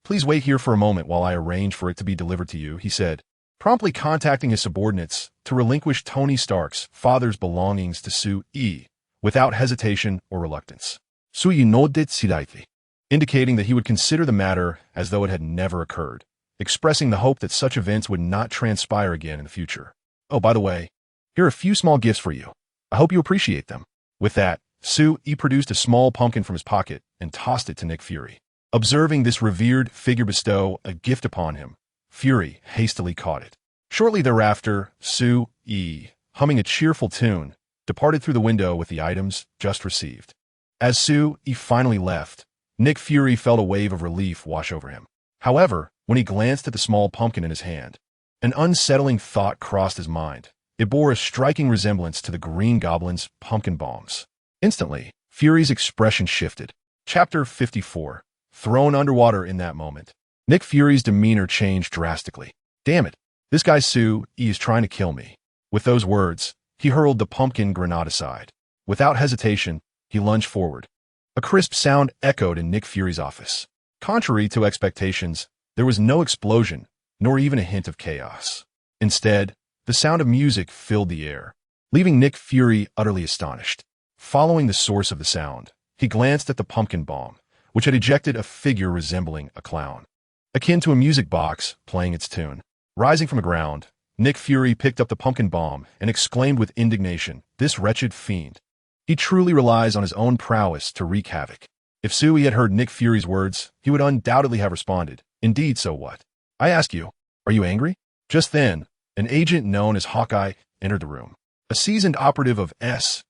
please wait here for a moment while I arrange for it to be delivered to you, he said, promptly contacting his subordinates to relinquish Tony Stark's father's belongings to Su-yi without hesitation or reluctance. Su-yi nodded slightly, indicating that he would consider the matter as though it had never occurred, expressing the hope that such events would not transpire again in the future. Oh, by the way, here are a few small gifts for you. I hope you appreciate them. With that, Su-yi produced a small pumpkin from his pocket and tossed it to Nick Fury. Observing this revered figure bestow a gift upon him, Fury hastily caught it. Shortly thereafter, Su-yi, humming a cheerful tune, departed through the window with the items just received. As Su-yi finally left, Nick Fury felt a wave of relief wash over him. However, when he glanced at the small pumpkin in his hand, an unsettling thought crossed his mind. It bore a striking resemblance to the Green Goblin's pumpkin bombs. Instantly, Fury's expression shifted. Chapter 54. Thrown underwater in that moment. Nick Fury's demeanor changed drastically. Damn it, this guy Su-yi is trying to kill me. With those words, he hurled the pumpkin grenade aside. Without hesitation, he lunged forward. A crisp sound echoed in Nick Fury's office. Contrary to expectations, there was no explosion, nor even a hint of chaos. Instead, the sound of music filled the air, leaving Nick Fury utterly astonished. Following the source of the sound, he glanced at the pumpkin bomb, which had ejected a figure resembling a clown, akin to a music box playing its tune. Rising from the ground, Nick Fury picked up the pumpkin bomb and exclaimed with indignation, "This wretched fiend. He truly relies on his own prowess to wreak havoc." If Su-yi had heard Nick Fury's words, he would undoubtedly have responded, "Indeed, so what? I ask you, are you angry?" Just then, an agent known as Hawkeye entered the room. A seasoned operative of S.H.I.E.L.D.,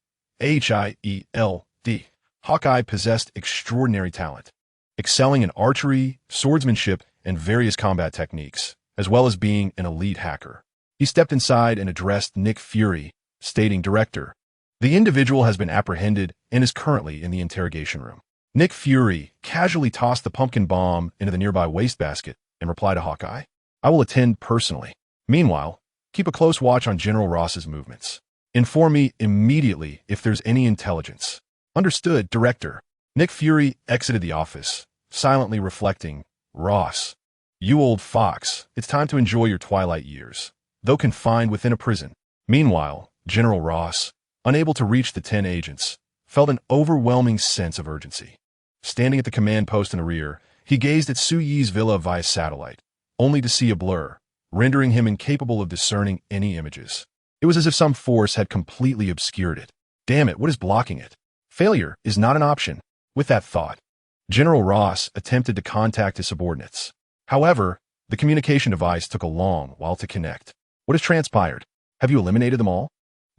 Hawkeye possessed extraordinary talent, excelling in archery, swordsmanship, and various combat techniques, as well as being an elite hacker. He stepped inside and addressed Nick Fury, stating, "Director, the individual has been apprehended and is currently in the interrogation room." Nick Fury casually tossed the pumpkin bomb into the nearby wastebasket and replied to Hawkeye, "I will attend personally. Meanwhile, keep a close watch on General Ross's movements. Inform me immediately if there's any intelligence." "Understood, Director." Nick Fury exited the office, silently reflecting, "Ross, you old fox, it's time to enjoy your twilight years, though confined within a prison." Meanwhile, General Ross, unable to reach the 10 agents, felt an overwhelming sense of urgency. Standing at the command post in the rear, he gazed at Su-yi's villa via satellite, only to see a blur, rendering him incapable of discerning any images. It was as if some force had completely obscured it. Damn it, what is blocking it? Failure is not an option. With that thought, General Ross attempted to contact his subordinates. However, the communication device took a long while to connect. "What has transpired? Have you eliminated them all?"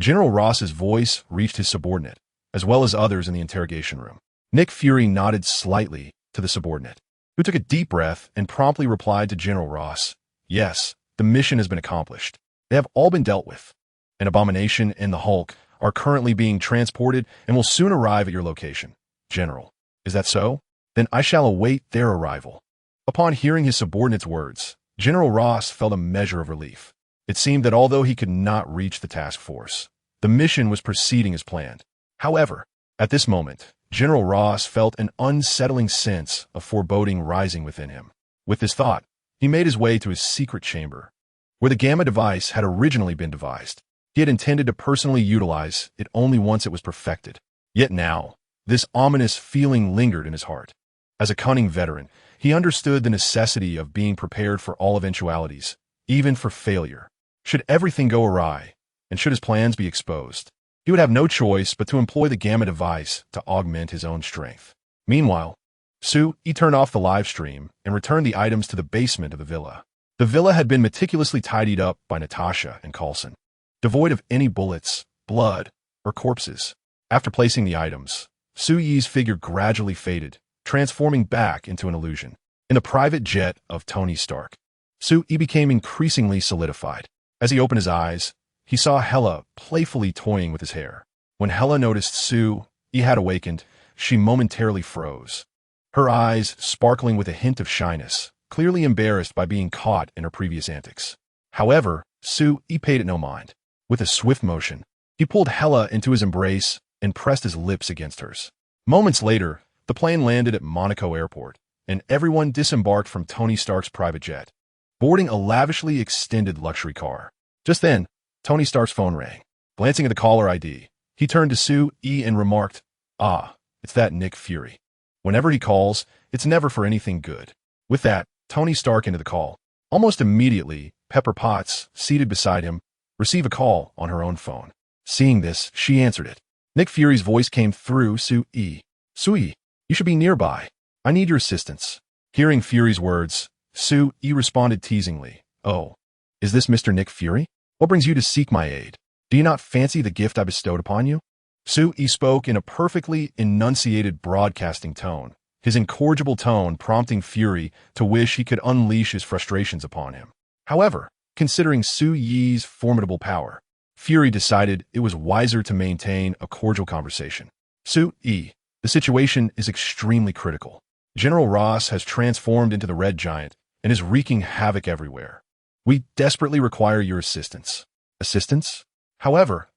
General Ross's voice reached his subordinate, as well as others in the interrogation room. Nick Fury nodded slightly to the subordinate, who took a deep breath and promptly replied to General Ross, "Yes, the mission has been accomplished. They have all been dealt with. An Abomination and the Hulk are currently being transported and will soon arrive at your location." "General, is that so? Then I shall await their arrival." Upon hearing his subordinate's words, General Ross felt a measure of relief. It seemed that although he could not reach the task force, the mission was proceeding as planned. However, at this moment, General Ross felt an unsettling sense of foreboding rising within him. With this thought, he made his way to his secret chamber, where the Gamma device had originally been devised. He had intended to personally utilize it only once it was perfected. Yet now, this ominous feeling lingered in his heart. As a cunning veteran, he understood the necessity of being prepared for all eventualities, even for failure. Should everything go awry, and should his plans be exposed, he would have no choice but to employ the Gamma device to augment his own strength. Meanwhile, Sue-Yi turned off the live stream and returned the items to the basement of the villa. The villa had been meticulously tidied up by Natasha and Coulson, devoid of any bullets, blood, or corpses. After placing the items, Sue-Yi's figure gradually faded, transforming back into an illusion. In the private jet of Tony Stark, Sue-Yi became increasingly solidified. As he opened his eyes, he saw Hela playfully toying with his hair. When Hela noticed Sue-Yi had awakened, she momentarily froze, her eyes sparkling with a hint of shyness, clearly embarrassed by being caught in her previous antics. However, Sue-Yi paid it no mind. With a swift motion, he pulled Hela into his embrace and pressed his lips against hers. Moments later, the plane landed at Monaco Airport, and everyone disembarked from Tony Stark's private jet, boarding a lavishly extended luxury car. Just then, Tony Stark's phone rang. Glancing at the caller ID, he turned to Sue-Yi and remarked, "Ah, it's that Nick Fury. Whenever he calls, it's never for anything good." With that, Tony Stark ended the call. Almost immediately, Pepper Potts, seated beside him, received a call on her own phone. Seeing this, she answered it. Nick Fury's voice came through Sue-Yi. "Sue-Yi, you should be nearby. I need your assistance." Hearing Fury's words, Sue-Yi responded teasingly, "Oh, is this Mr. Nick Fury? What brings you to seek my aid? Do you not fancy the gift I bestowed upon you?" Sue-Yi spoke in a perfectly enunciated broadcasting tone, his incorrigible tone prompting Fury to wish he could unleash his frustrations upon him. However, considering Sue-Yi's formidable power, Fury decided it was wiser to maintain a cordial conversation. "Sue-Yi, the situation is extremely critical. General Ross has transformed into the Red Giant and is wreaking havoc everywhere. We desperately require your assistance." "Assistance? However,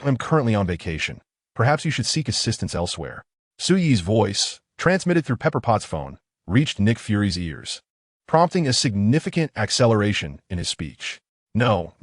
I'm currently on vacation. Perhaps you should seek assistance elsewhere." Sue-Yi's voice, transmitted through Pepper Potts' phone, reached Nick Fury's ears, prompting a significant acceleration in his speech. No,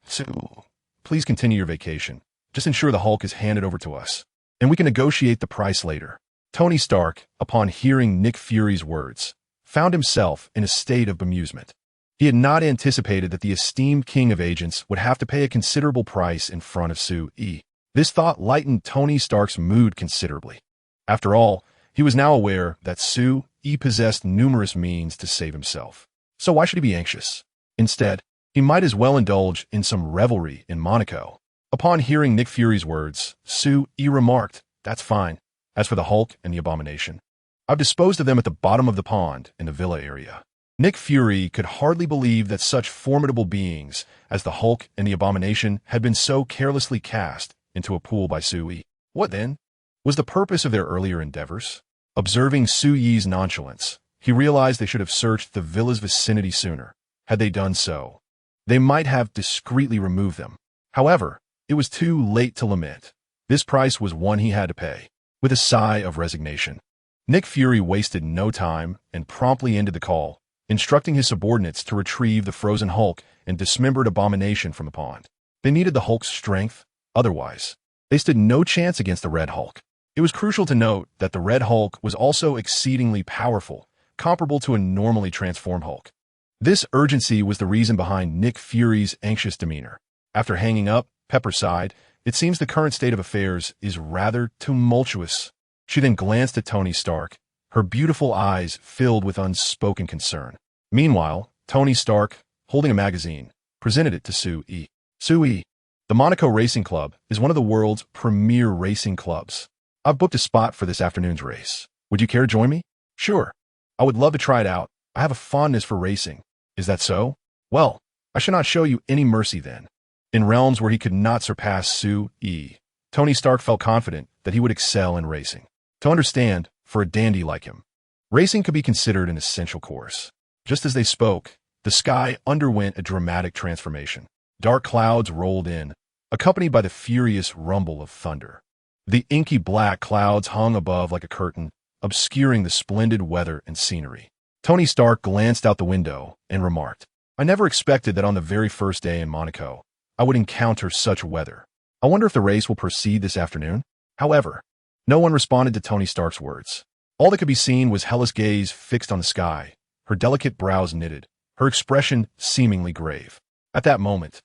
Sue, please continue your vacation. Just ensure the Hulk is handed over to us, and we can negotiate the price later." Tony Stark, upon hearing Nick Fury's words, found himself in a state of bemusement. He had not anticipated that the esteemed king of agents would have to pay a considerable price in front of Sue-Yi. This thought lightened Tony Stark's mood considerably. After all, he was now aware that Sue-Yi possessed numerous means to save himself. So why should he be anxious? Instead, he might as well indulge in some revelry in Monaco. Upon hearing Nick Fury's words, Sue-Yi remarked, "That's fine. As for the Hulk and the Abomination, I've disposed of them at the bottom of the pond in the villa area." Nick Fury could hardly believe that such formidable beings as the Hulk and the Abomination had been so carelessly cast into a pool by Sue-Yi. What then was the purpose of their earlier endeavors? Observing Sue-Yi's nonchalance, he realized they should have searched the villa's vicinity sooner. Had they done so, they might have discreetly removed them. However, it was too late to lament. This price was one he had to pay. With a sigh of resignation, Nick Fury wasted no time and promptly ended the call, instructing his subordinates to retrieve the frozen Hulk and dismembered Abomination from the pond. They needed the Hulk's strength, otherwise, they stood no chance against the Red Hulk. It was crucial to note that the Red Hulk was also exceedingly powerful, comparable to a normally transformed Hulk. This urgency was the reason behind Nick Fury's anxious demeanor. After hanging up, Pepper sighed. "It seems the current state of affairs is rather tumultuous." She then glanced at Tony Stark, her beautiful eyes filled with unspoken concern. Meanwhile, Tony Stark, holding a magazine, presented it to Sue-Yi. "Sue-Yi, the Monaco Racing Club is one of the world's premier racing clubs. I've booked a spot for this afternoon's race. Would you care to join me?" "Sure. I would love to try it out. I have a fondness for racing." "Is that so? Well, I shall not show you any mercy then." In realms where he could not surpass Sue-Yi, Tony Stark felt confident that he would excel in racing. To understand, for a dandy like him, racing could be considered an essential course. Just as they spoke, The sky underwent a dramatic transformation. Dark clouds rolled in, accompanied by the furious rumble of thunder. The inky black clouds hung above like a curtain, obscuring the splendid weather and scenery. Tony Stark glanced out the window and remarked, "I never expected that on the very first day in Monaco, I would encounter such weather. I wonder if the race will proceed this afternoon?" However, no one responded to Tony Stark's words. All that could be seen was Hela's gaze fixed on the sky, her delicate brows knitted, her expression seemingly grave. At that moment,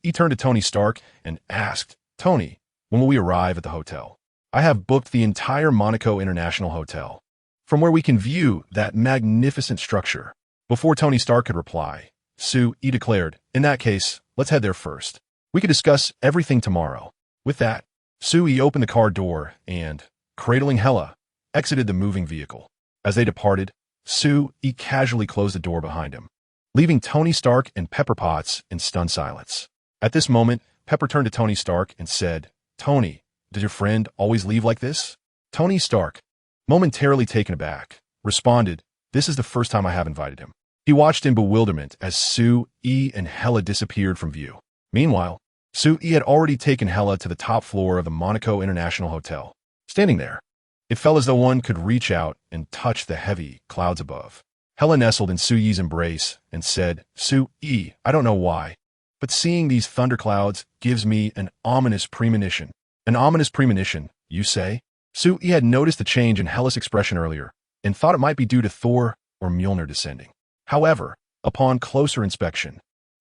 He turned to Tony Stark and asked, "Tony, when will we arrive at the hotel? I have booked the entire Monaco International Hotel, from where we can view that magnificent structure." Before Tony Stark could reply, He declared, "In that case, let's head there first. We could discuss everything tomorrow." With that, He opened the car door and, cradling Hela, exited the moving vehicle. As they departed, He casually closed the door behind him, leaving Tony Stark and Pepper Potts in stunned silence. At this moment, Pepper turned to Tony Stark and said, "Tony, does your friend always leave like this?" Tony Stark, momentarily taken aback, responded, "This is the first time I have invited him." He watched in bewilderment as Sue-E and Hela disappeared from view. Meanwhile, Sue-E had already taken Hela to the top floor of the Monaco International Hotel. Standing there, it felt as though one could reach out and touch the heavy clouds above. Hela nestled in Sue-Yi's embrace and said, "Sue-E, I don't know why, but seeing these thunderclouds gives me an ominous premonition." "An ominous premonition, you say?" Sue-E had noticed the change in Hela's expression earlier and thought it might be due to Thor or Mjolnir descending. However, upon closer inspection,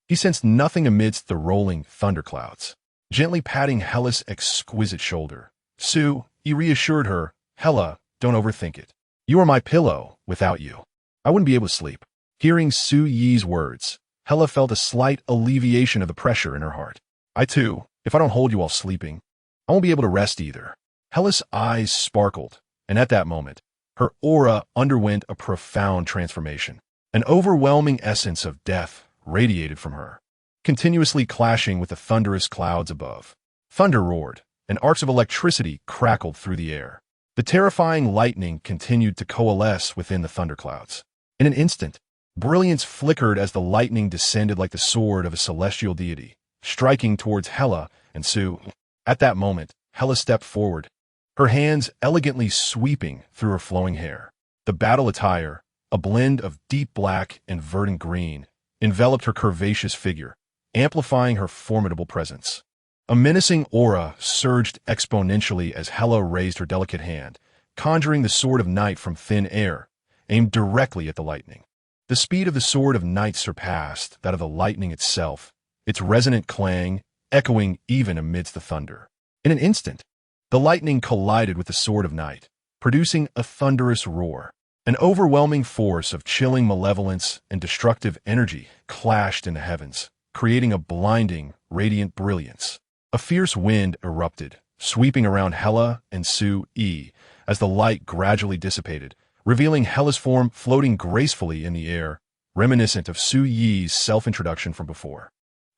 he sensed nothing amidst the rolling thunderclouds. Gently patting Hela's exquisite shoulder, Sue-E reassured her, "Hela, don't overthink it. You are my pillow. Without you, I wouldn't be able to sleep." Hearing Sue-Yi's words, Hela felt a slight alleviation of the pressure in her heart. "I too, if I don't hold you while sleeping, I won't be able to rest either." Hela's eyes sparkled, and at that moment, her aura underwent a profound transformation. An overwhelming essence of death radiated from her, continuously clashing with the thunderous clouds above. Thunder roared, and arcs of electricity crackled through the air. The terrifying lightning continued to coalesce within the thunderclouds. In an instant, brilliance flickered as the lightning descended like the sword of a celestial deity, striking towards Hela and Sue. At that moment, Hela stepped forward, her hands elegantly sweeping through her flowing hair. The battle attire, a blend of deep black and verdant green, enveloped her curvaceous figure, amplifying her formidable presence. A menacing aura surged exponentially as Hela raised her delicate hand, conjuring the Sword of Night from thin air, aimed directly at the lightning. The speed of the Sword of Night surpassed that of the lightning itself, its resonant clang echoing even amidst the thunder. In an instant, the lightning collided with the Sword of Night, producing a thunderous roar. An overwhelming force of chilling malevolence and destructive energy clashed in the heavens, creating a blinding, radiant brilliance. A fierce wind erupted, sweeping around Hela and Sue-E as the light gradually dissipated, revealing Hela's form floating gracefully in the air, reminiscent of Sue-Yi's self-introduction from before.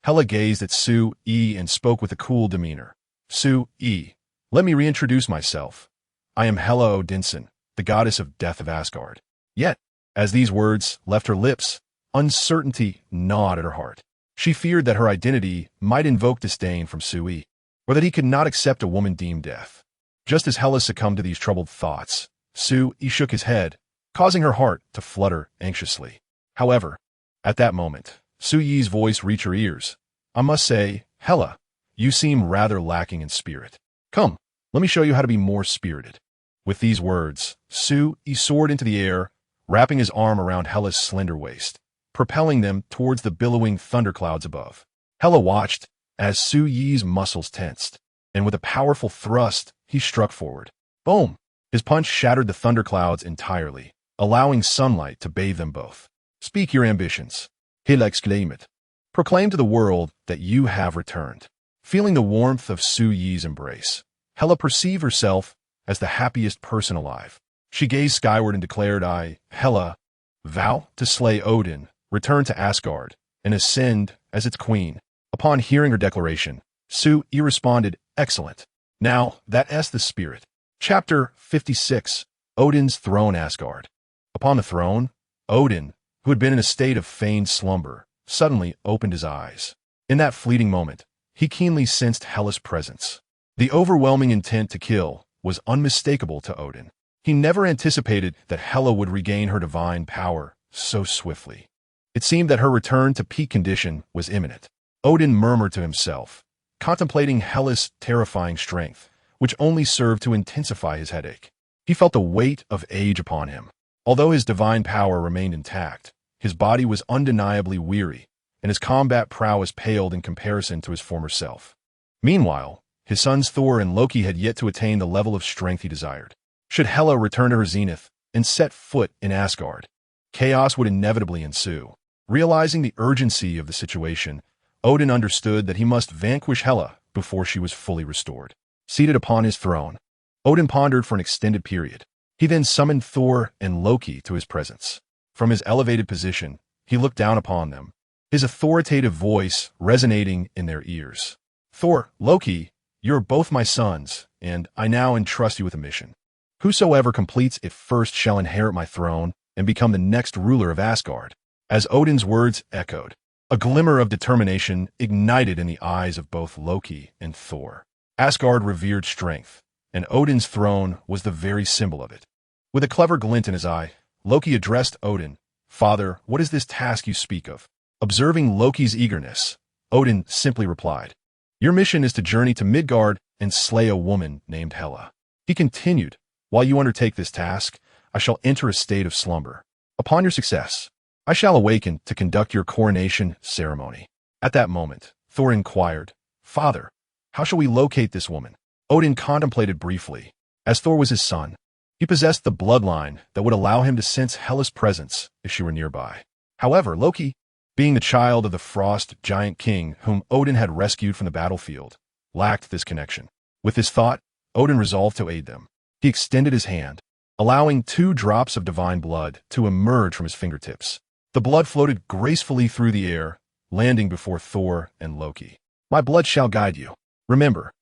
Hela gazed at Sue-E and spoke with a cool demeanor. "Sue-E, let me reintroduce myself. I am Hela Odinson, the goddess of death of Asgard." Yet, as these words left her lips, uncertainty gnawed at her heart. She feared that her identity might invoke disdain from Sue-E, or that he could not accept a woman deemed death. Just as Hela succumbed to these troubled thoughts, Sue-E shook his head, causing her heart to flutter anxiously. However, at that moment, Sue-Yi's voice reached her ears. "I must say, Hela, you seem rather lacking in spirit. Come, let me show you how to be more spirited." With these words, Sue-E soared into the air, wrapping his arm around Hela's slender waist, propelling them towards the billowing thunderclouds above. Hela watched as Sue-Yi's muscles tensed, and with a powerful thrust, he struck forward. Boom! His punch shattered the thunderclouds entirely, allowing sunlight to bathe them both. "Speak your ambitions," Hela exclaimed. "Proclaim to the world that you have returned." Feeling the warmth of Sue-Yi's embrace, Hela perceived herself as the happiest person alive. She gazed skyward and declared, "I, Hela, vow to slay Odin, return to Asgard, and ascend as its queen." Upon hearing her declaration, Sue-E responded, "Excellent. Now, that's the spirit." Chapter 56, Odin's Throne Asgard. Upon the throne, Odin, who had been in a state of feigned slumber, suddenly opened his eyes. In that fleeting moment, he keenly sensed Hela's presence. The overwhelming intent to kill was unmistakable to Odin. He never anticipated that Hela would regain her divine power so swiftly. It seemed that her return to peak condition was imminent. Odin murmured to himself, contemplating Hela's terrifying strength, which only served to intensify his headache. He felt the weight of age upon him. Although his divine power remained intact, his body was undeniably weary, and his combat prowess paled in comparison to his former self. Meanwhile, his sons Thor and Loki had yet to attain the level of strength he desired. Should Hela return to her zenith and set foot in Asgard, chaos would inevitably ensue. Realizing the urgency of the situation, Odin understood that he must vanquish Hela before she was fully restored. Seated upon his throne, Odin pondered for an extended period. He then summoned Thor and Loki to his presence. From his elevated position, he looked down upon them, his authoritative voice resonating in their ears. "Thor, Loki, you are both my sons, and I now entrust you with a mission. Whosoever completes it first shall inherit my throne and become the next ruler of Asgard." As Odin's words echoed, a glimmer of determination ignited in the eyes of both Loki and Thor. Asgard revered strength, and Odin's throne was the very symbol of it. With a clever glint in his eye, Loki addressed Odin. "Father, what is this task you speak of?" Observing Loki's eagerness, Odin simply replied, "Your mission is to journey to Midgard and slay a woman named Hela." He continued, "While you undertake this task, I shall enter a state of slumber. Upon your success, I shall awaken to conduct your coronation ceremony." At that moment, Thor inquired, "Father, how shall we locate this woman?" Odin contemplated briefly. As Thor was his son, he possessed the bloodline that would allow him to sense Hela's presence if she were nearby. However, Loki, being the child of the frost giant king whom Odin had rescued from the battlefield, lacked this connection. With this thought, Odin resolved to aid them. He extended his hand, allowing 2 drops of divine blood to emerge from his fingertips. The blood floated gracefully through the air, landing before Thor and Loki. "My blood shall guide you. Remember,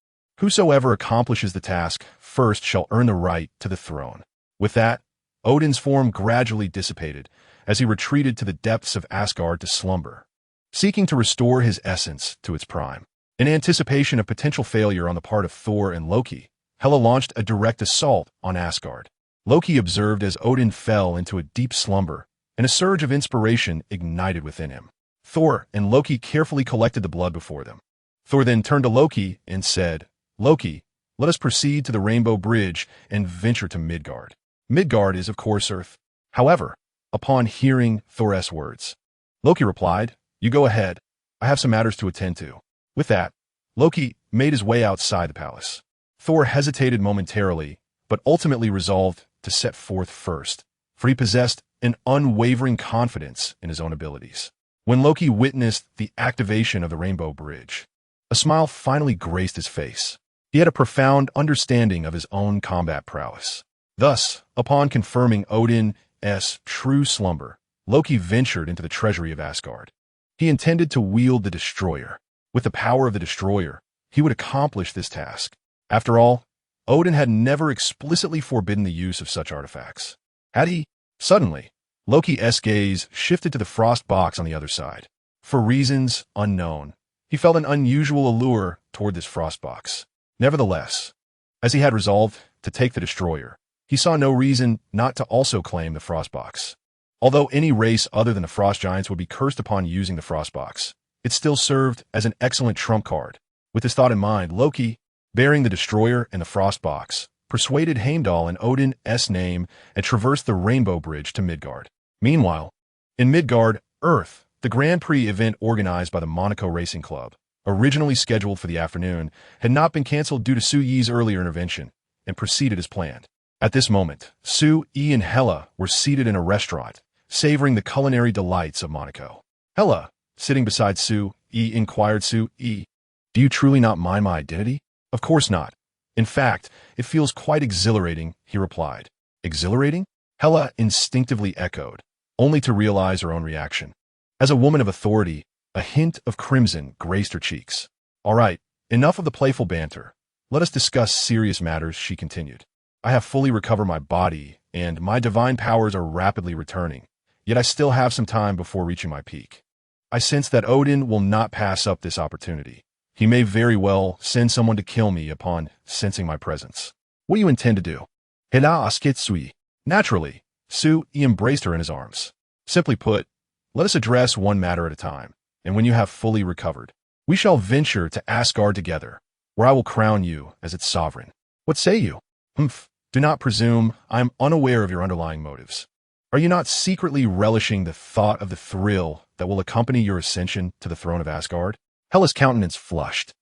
whosoever accomplishes the task first shall earn the right to the throne." With that, Odin's form gradually dissipated as he retreated to the depths of Asgard to slumber, seeking to restore his essence to its prime. In anticipation of potential failure on the part of Thor and Loki, Hela launched a direct assault on Asgard. Loki observed as Odin fell into a deep slumber, and a surge of inspiration ignited within him. Thor and Loki carefully collected the blood before them. Thor then turned to Loki and said, "Loki, let us proceed to the Rainbow Bridge and venture to Midgard." Midgard is, of course, Earth. However, upon hearing Thor's words, Loki replied, "You go ahead. I have some matters to attend to." With that, Loki made his way outside the palace. Thor hesitated momentarily, but ultimately resolved to set forth first, for he possessed an unwavering confidence in his own abilities. When Loki witnessed the activation of the Rainbow Bridge, a smile finally graced his face. He had a profound understanding of his own combat prowess. Thus, upon confirming Odin's true slumber, Loki ventured into the treasury of Asgard. He intended to wield the Destroyer. With the power of the Destroyer, he would accomplish this task. After all, Odin had never explicitly forbidden the use of such artifacts. Had he? Suddenly, Loki's gaze shifted to the frost box on the other side. For reasons unknown, he felt an unusual allure toward this frost box. Nevertheless, as he had resolved to take the Destroyer, he saw no reason not to also claim the frost box. Although any race other than the frost giants would be cursed upon using the frost box, it still served as an excellent trump card. With this thought in mind, Loki, bearing the Destroyer and the frost box, persuaded Heimdall in Odin's name and traversed the Rainbow Bridge to Midgard. Meanwhile, in Midgard, Earth, the Grand Prix event organized by the Monaco Racing Club, originally scheduled for the afternoon, had not been canceled due to Su Yi's earlier intervention and proceeded as planned. At this moment, Su Yi and Hela were seated in a restaurant, savoring the culinary delights of Monaco. Hela, sitting beside Su Yi, inquired, "Su Yi, do you truly not mind my identity?" "Of course not. In fact, it feels quite exhilarating," he replied. "Exhilarating?" Hela instinctively echoed, only to realize her own reaction. As a woman of authority, a hint of crimson graced her cheeks. "All right, enough of the playful banter. Let us discuss serious matters," she continued. "I have fully recovered my body, and my divine powers are rapidly returning, yet I still have some time before reaching my peak. I sense that Odin will not pass up this opportunity. He may very well send someone to kill me upon sensing my presence. What do you intend to do? Hela askitsui. Naturally, Su-e embraced her in his arms. Simply put, let us address one matter at a time, and when you have fully recovered, we shall venture to Asgard together, where I will crown you as its sovereign. What say you? Humph, do not presume I am unaware of your underlying motives. Are you not secretly relishing the thought of the thrill that will accompany your ascension to the throne of Asgard? Hela's countenance flushed,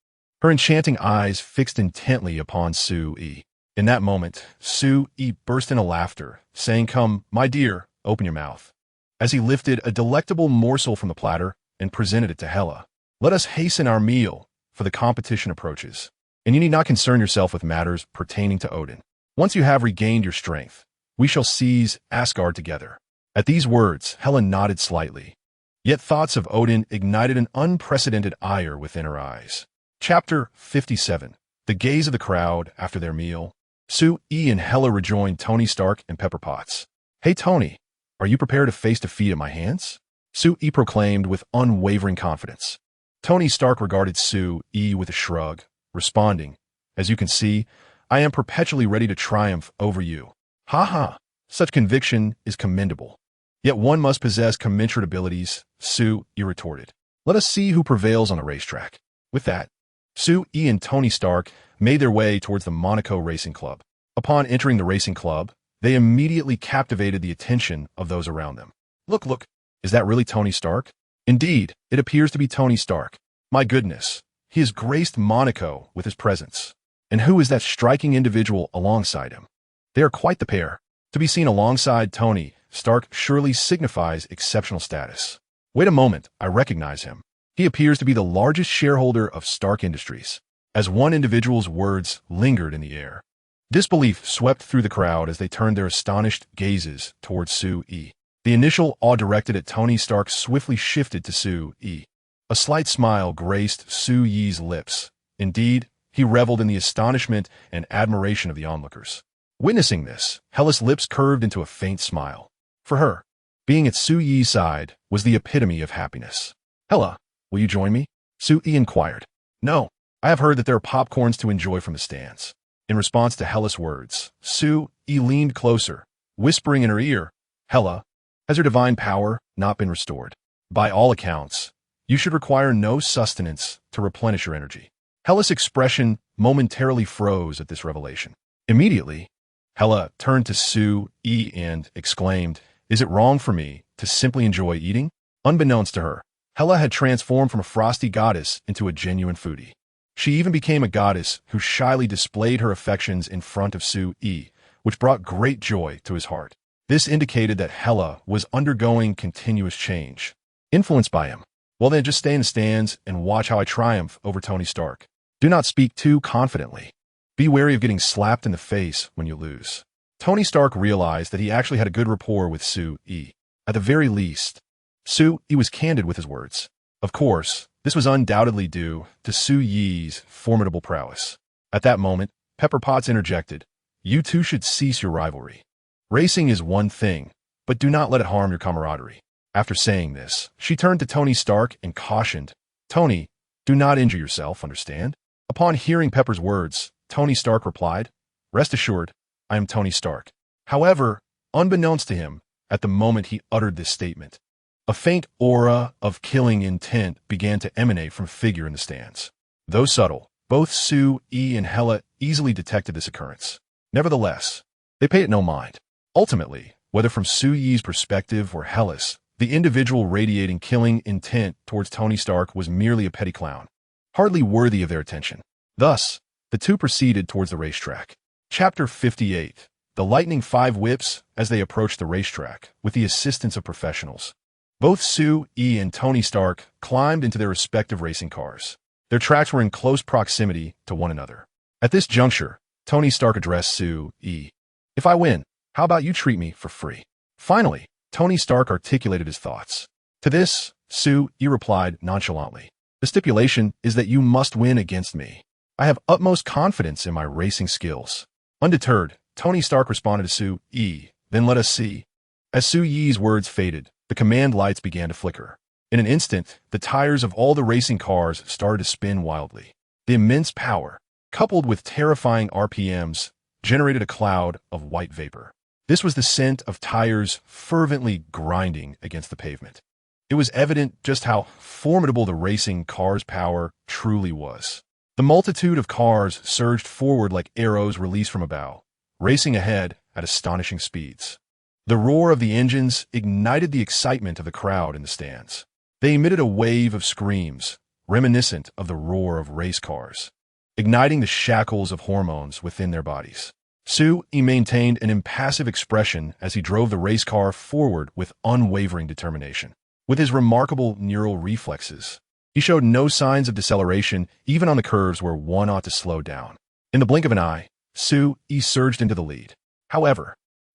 her enchanting eyes fixed intently upon Su-e. In that moment, Su-e burst into laughter, saying, "Come, my dear, open your mouth." As he lifted a delectable morsel from the platter and presented it to Hela. "Let us hasten our meal, for the competition approaches, and you need not concern yourself with matters pertaining to Odin. Once you have regained your strength, we shall seize Asgard together." At these words, Hela nodded slightly, yet thoughts of Odin ignited an unprecedented ire within her eyes. Chapter 57. The gaze of the crowd after their meal. Su-e and Hela rejoined Tony Stark and Pepper Potts. "Hey Tony, are you prepared to face defeat at my hands?" Su-e proclaimed with unwavering confidence. Tony Stark regarded Su-e with a shrug, responding, "As you can see, I am perpetually ready to triumph over you." "Ha ha, such conviction is commendable. Yet one must possess commensurate abilities," Su-e retorted. "Let us see who prevails on the racetrack." With that, Su-e and Tony Stark made their way towards the Monaco Racing Club. Upon entering the racing club, they immediately captivated the attention of those around them. Look, is that really Tony Stark?" "Indeed, it appears to be Tony Stark. My goodness, he has graced Monaco with his presence. And who is that striking individual alongside him? They are quite the pair. To be seen alongside Tony Stark surely signifies exceptional status. Wait a moment, I recognize him. He appears to be the largest shareholder of Stark Industries." As one individual's words lingered in the air, disbelief swept through the crowd as they turned their astonished gazes towards Su-e. The initial awe directed at Tony Stark swiftly shifted to Su-e. A slight smile graced Su-ye's lips. Indeed, he reveled in the astonishment and admiration of the onlookers. Witnessing this, Hela's lips curved into a faint smile. For her, being at Su-ye's side was the epitome of happiness. "Hela, will you join me?" Su-e inquired. "No, I have heard that there are popcorns to enjoy from the stands." In response to Hela's words, Su-e leaned closer, whispering in her ear, "Hela, has your divine power not been restored? By all accounts, you should require no sustenance to replenish your energy." Hela's expression momentarily froze at this revelation. Immediately, Hela turned to Su-e and exclaimed, "Is it wrong for me to simply enjoy eating?" Unbeknownst to her, Hela had transformed from a frosty goddess into a genuine foodie. She even became a goddess who shyly displayed her affections in front of Su-e, which brought great joy to his heart. This indicated that Hela was undergoing continuous change. Influenced by him. "Well then, just stay in the stands and watch how I triumph over Tony Stark. Do not speak too confidently. Be wary of getting slapped in the face when you lose." Tony Stark realized that he actually had a good rapport with Su-e. At the very least, Su-e was candid with his words. Of course, this was undoubtedly due to Su-ye's formidable prowess. At that moment, Pepper Potts interjected, "You two should cease your rivalry. Racing is one thing, but do not let it harm your camaraderie." After saying this, she turned to Tony Stark and cautioned, "Tony, do not injure yourself, understand?" Upon hearing Pepper's words, Tony Stark replied, "Rest assured, I am Tony Stark." However, unbeknownst to him, at the moment he uttered this statement, a faint aura of killing intent began to emanate from a figure in the stands. Though subtle, both Su-e and Hela easily detected this occurrence. Nevertheless, they paid it no mind. Ultimately, whether from Su-ye's perspective or Hela's, the individual radiating killing intent towards Tony Stark was merely a petty clown, hardly worthy of their attention. Thus, the two proceeded towards the racetrack. Chapter 58. The lightning five whips as they approached the racetrack, with the assistance of professionals. Both Su-e and Tony Stark climbed into their respective racing cars. Their tracks were in close proximity to one another. At this juncture, Tony Stark addressed Su-e. "If I win, how about you treat me for free?" Finally, Tony Stark articulated his thoughts. To this, Su-e replied nonchalantly, "The stipulation is that you must win against me. I have utmost confidence in my racing skills." Undeterred, Tony Stark responded to Su-e, "Then let us see." As Su-ye's words faded, The command lights began to flicker. In an instant, the tires of all the racing cars started to spin wildly. The immense power, coupled with terrifying RPMs, generated a cloud of white vapor. This was the scent of tires fervently grinding against the pavement. It was evident just how formidable the racing car's power truly was. The multitude of cars surged forward like arrows released from a bow, racing ahead at astonishing speeds. The roar of the engines ignited the excitement of the crowd in the stands. They emitted a wave of screams, reminiscent of the roar of race cars, igniting the shackles of hormones within their bodies. Sui maintained an impassive expression as he drove the race car forward with unwavering determination. With his remarkable neural reflexes, he showed no signs of deceleration even on the curves where one ought to slow down. In the blink of an eye, Sui surged into the lead. However,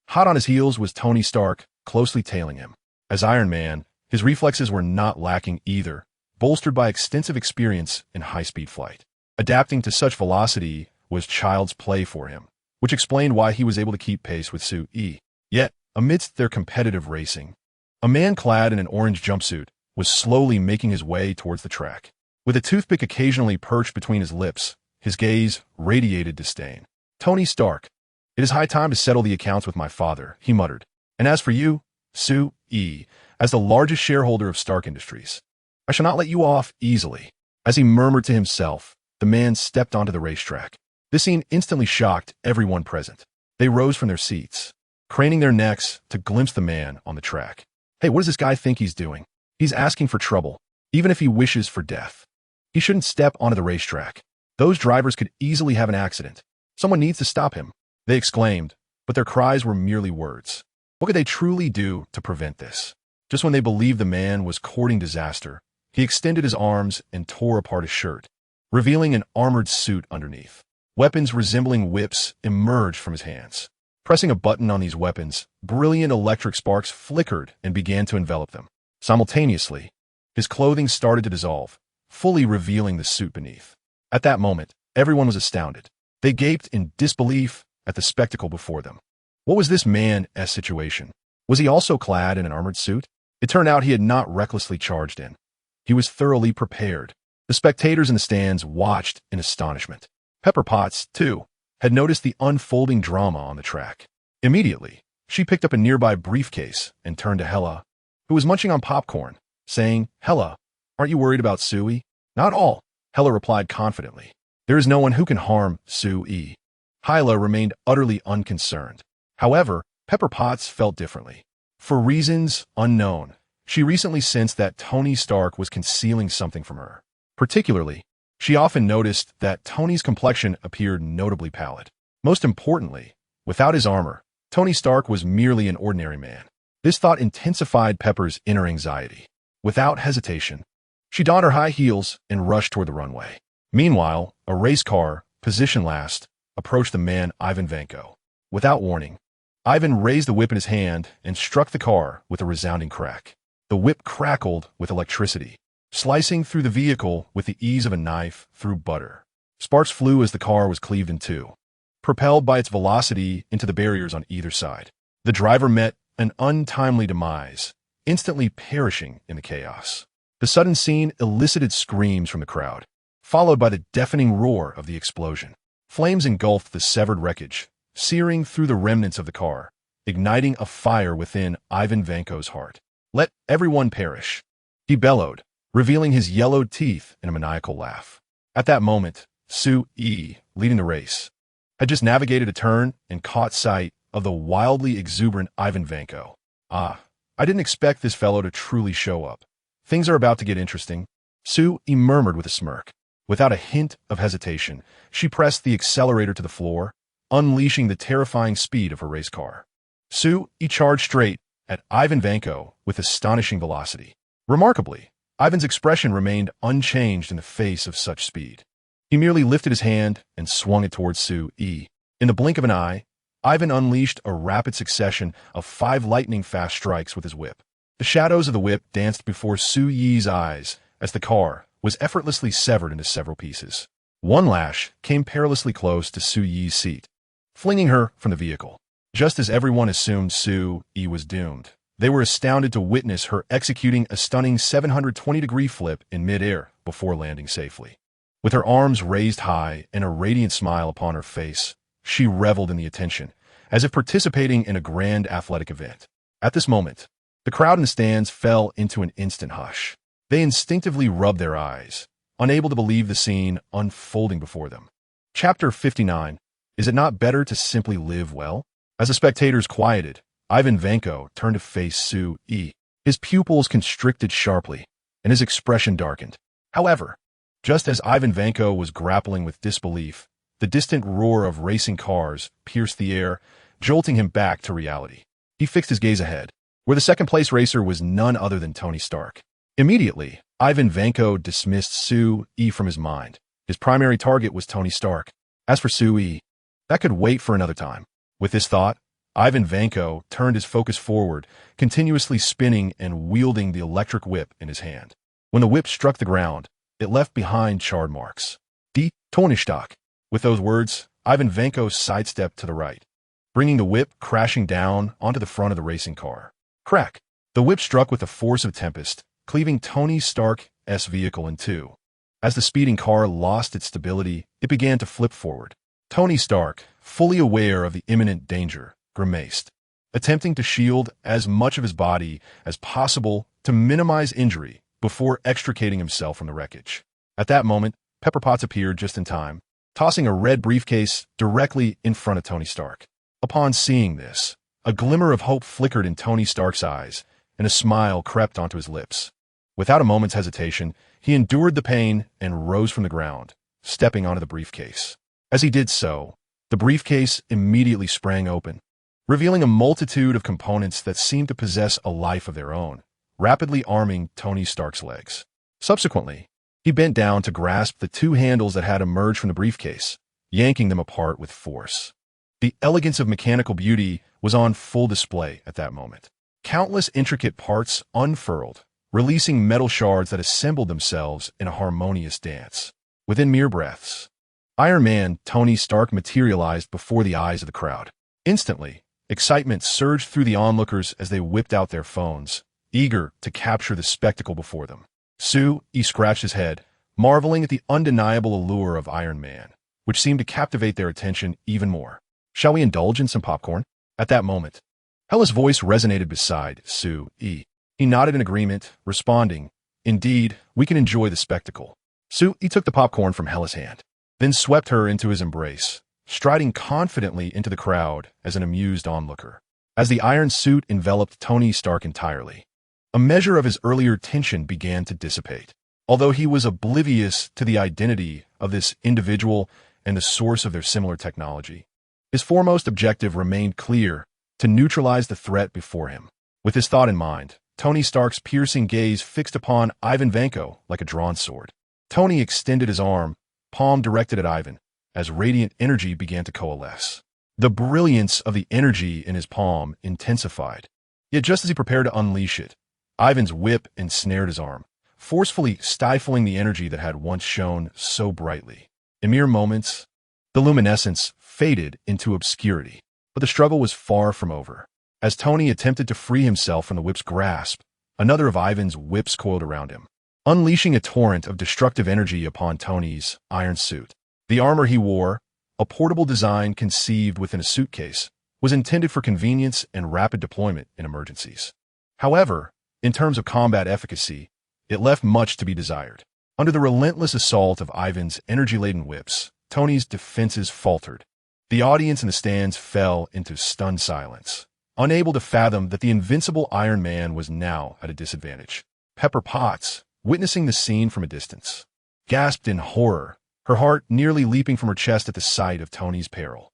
hot on his heels was Tony Stark, closely tailing him. As Iron Man, his reflexes were not lacking either, bolstered by extensive experience in high-speed flight. Adapting to such velocity was child's play for him, which explained why he was able to keep pace with Sui. Yet, amidst their competitive racing, a man clad in an orange jumpsuit was slowly making his way towards the track. With a toothpick occasionally perched between his lips, his gaze radiated disdain. "Tony Stark, it is high time to settle the accounts with my father," he muttered. "And as for you, Sui, as the largest shareholder of Stark Industries, I shall not let you off easily." As he murmured to himself, the man stepped onto the racetrack. This scene instantly shocked everyone present. They rose from their seats, craning their necks to glimpse the man on the track. "Hey, what does this guy think he's doing? He's asking for trouble, even if he wishes for death. He shouldn't step onto the racetrack. Those drivers could easily have an accident. Someone needs to stop him," they exclaimed, but their cries were merely words. What could they truly do to prevent this? Just when they believed the man was courting disaster, he extended his arms and tore apart his shirt, revealing an armored suit underneath. Weapons resembling whips emerged from his hands. Pressing a button on these weapons, brilliant electric sparks flickered and began to envelop them. Simultaneously, his clothing started to dissolve, fully revealing the suit beneath. At that moment, everyone was astounded. They gaped in disbelief at the spectacle before them. What was this man's situation? Was he also clad in an armored suit? It turned out he had not recklessly charged in. He was thoroughly prepared. The spectators in the stands watched in astonishment. Pepper Potts, too, had noticed the unfolding drama on the track. Immediately, she picked up a nearby briefcase and turned to Hela, who was munching on popcorn, saying, "Hela, aren't you worried about Sui?" "Not all," Hela replied confidently. "There is no one who can harm Sui." Hyla remained utterly unconcerned. However, Pepper Potts felt differently. For reasons unknown, she recently sensed that Tony Stark was concealing something from her. Particularly, she often noticed that Tony's complexion appeared notably pallid. Most importantly, without his armor, Tony Stark was merely an ordinary man. This thought intensified Pepper's inner anxiety. Without hesitation, she donned her high heels and rushed toward the runway. Meanwhile, a race car, positioned last, approached the man Ivan Vanko. Without warning, Ivan raised the whip in his hand and struck the car with a resounding crack. The whip crackled with electricity, slicing through the vehicle with the ease of a knife through butter. Sparks flew as the car was cleaved in two, propelled by its velocity into the barriers on either side. The driver met an untimely demise, instantly perishing in the chaos. The sudden scene elicited screams from the crowd, followed by the deafening roar of the explosion. Flames engulfed the severed wreckage, searing through the remnants of the car, igniting a fire within Ivan Vanko's heart. "Let everyone perish," he bellowed, revealing his yellowed teeth in a maniacal laugh. At that moment, Sui, leading the race, had just navigated a turn and caught sight of the wildly exuberant Ivan Vanko. "Ah, I didn't expect this fellow to truly show up. Things are about to get interesting," Sui murmured with a smirk. Without a hint of hesitation, she pressed the accelerator to the floor, unleashing the terrifying speed of her race car. Sui charged straight at Ivan Vanko with astonishing velocity. Remarkably, Ivan's expression remained unchanged in the face of such speed. He merely lifted his hand and swung it towards Sui. In the blink of an eye, Ivan unleashed a rapid succession of 5 lightning-fast strikes with his whip. The shadows of the whip danced before Sui's eyes as the car was effortlessly severed into several pieces. One lash came perilously close to Sui's seat, flinging her from the vehicle. Just as everyone assumed Sui was doomed, They were astounded to witness her executing a stunning 720-degree flip in midair before landing safely. With her arms raised high and a radiant smile upon her face, she reveled in the attention, as if participating in a grand athletic event. At this moment, the crowd in the stands fell into an instant hush. They instinctively rubbed their eyes, unable to believe the scene unfolding before them. Chapter 59. Is it not better to simply live well? As the spectators quieted, Ivan Vanko turned to face Sue-E. His pupils constricted sharply, and his expression darkened. However, just as Ivan Vanko was grappling with disbelief, the distant roar of racing cars pierced the air, jolting him back to reality. He fixed his gaze ahead, where the second-place racer was none other than Tony Stark. Immediately, Ivan Vanko dismissed Sue-E from his mind. His primary target was Tony Stark. As for Sue-E, that could wait for another time. With this thought, Ivan Vanko turned his focus forward, continuously spinning and wielding the electric whip in his hand. When the whip struck the ground, it left behind charred marks. Die Tonystock. With those words, Ivan Vanko sidestepped to the right, bringing the whip crashing down onto the front of the racing car. Crack! The whip struck with the force of tempest, cleaving Tony Stark's vehicle in two. As the speeding car lost its stability, it began to flip forward. Tony Stark, fully aware of the imminent danger, grimaced, attempting to shield as much of his body as possible to minimize injury before extricating himself from the wreckage. At that moment, Pepper Potts appeared just in time, tossing a red briefcase directly in front of Tony Stark. Upon seeing this, a glimmer of hope flickered in Tony Stark's eyes, and a smile crept onto his lips. Without a moment's hesitation, he endured the pain and rose from the ground, stepping onto the briefcase. As he did so, the briefcase immediately sprang open, revealing a multitude of components that seemed to possess a life of their own, rapidly arming Tony Stark's legs. Subsequently, he bent down to grasp the two handles that had emerged from the briefcase, yanking them apart with force. The elegance of mechanical beauty was on full display at that moment. Countless intricate parts unfurled, releasing metal shards that assembled themselves in a harmonious dance. Within mere breaths, Iron Man Tony Stark materialized before the eyes of the crowd. Instantly, excitement surged through the onlookers as they whipped out their phones, eager to capture the spectacle before them. Sue-E scratched his head, marveling at the undeniable allure of Iron Man, which seemed to captivate their attention even more. Shall we indulge in some popcorn? At that moment, Hella's voice resonated beside Sue-E. He nodded in agreement, responding, "Indeed, we can enjoy the spectacle." Sue-E took the popcorn from Hella's hand, then swept her into his embrace, striding confidently into the crowd as an amused onlooker. As the iron suit enveloped Tony Stark entirely, a measure of his earlier tension began to dissipate. Although he was oblivious to the identity of this individual and the source of their similar technology, his foremost objective remained clear: to neutralize the threat before him. With this thought in mind, Tony Stark's piercing gaze fixed upon Ivan Vanko like a drawn sword. Tony extended his arm, palm directed at Ivan, as radiant energy began to coalesce. The brilliance of the energy in his palm intensified. Yet just as he prepared to unleash it, Ivan's whip ensnared his arm, forcefully stifling the energy that had once shone so brightly. In mere moments, the luminescence faded into obscurity, but the struggle was far from over. As Tony attempted to free himself from the whip's grasp, another of Ivan's whips coiled around him, unleashing a torrent of destructive energy upon Tony's iron suit. The armor he wore, a portable design conceived within a suitcase, was intended for convenience and rapid deployment in emergencies. However, in terms of combat efficacy, it left much to be desired. Under the relentless assault of Ivan's energy-laden whips, Tony's defenses faltered. The audience in the stands fell into stunned silence, unable to fathom that the invincible Iron Man was now at a disadvantage. Pepper Potts, witnessing the scene from a distance, gasped in horror, her heart nearly leaping from her chest at the sight of Tony's peril.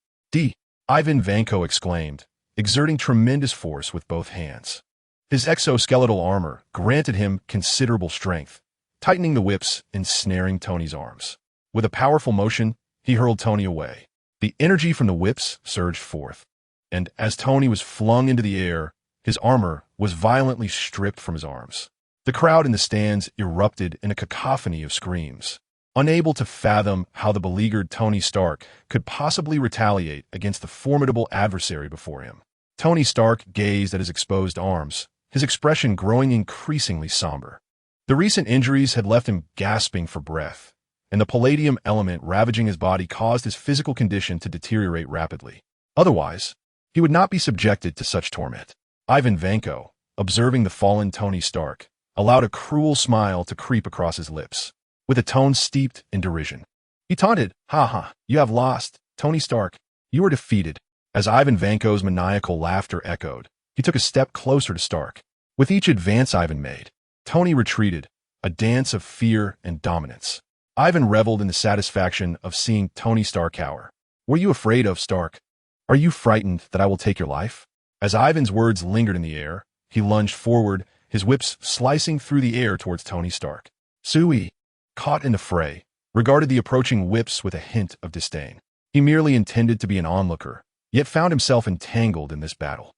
Ivan Vanko exclaimed, exerting tremendous force with both hands. His exoskeletal armor granted him considerable strength, tightening the whips and snaring Tony's arms. With a powerful motion, he hurled Tony away. The energy from the whips surged forth, and as Tony was flung into the air, his armor was violently stripped from his arms. The crowd in the stands erupted in a cacophony of screams, unable to fathom how the beleaguered Tony Stark could possibly retaliate against the formidable adversary before him. Tony Stark gazed at his exposed arms, his expression growing increasingly somber. The recent injuries had left him gasping for breath, and the palladium element ravaging his body caused his physical condition to deteriorate rapidly. Otherwise, he would not be subjected to such torment. Ivan Vanko, observing the fallen Tony Stark, allowed a cruel smile to creep across his lips, with a tone steeped in derision. He taunted, "Ha ha, you have lost, Tony Stark. You are defeated." As Ivan Vanko's maniacal laughter echoed, he took a step closer to Stark. With each advance Ivan made, Tony retreated, a dance of fear and dominance. Ivan reveled in the satisfaction of seeing Tony Stark cower. "What are you afraid of, Stark? Are you frightened that I will take your life?" As Ivan's words lingered in the air, he lunged forward, his whips slicing through the air towards Tony Stark. Sui, caught in the fray, regarded the approaching whips with a hint of disdain. He merely intended to be an onlooker, yet found himself entangled in this battle.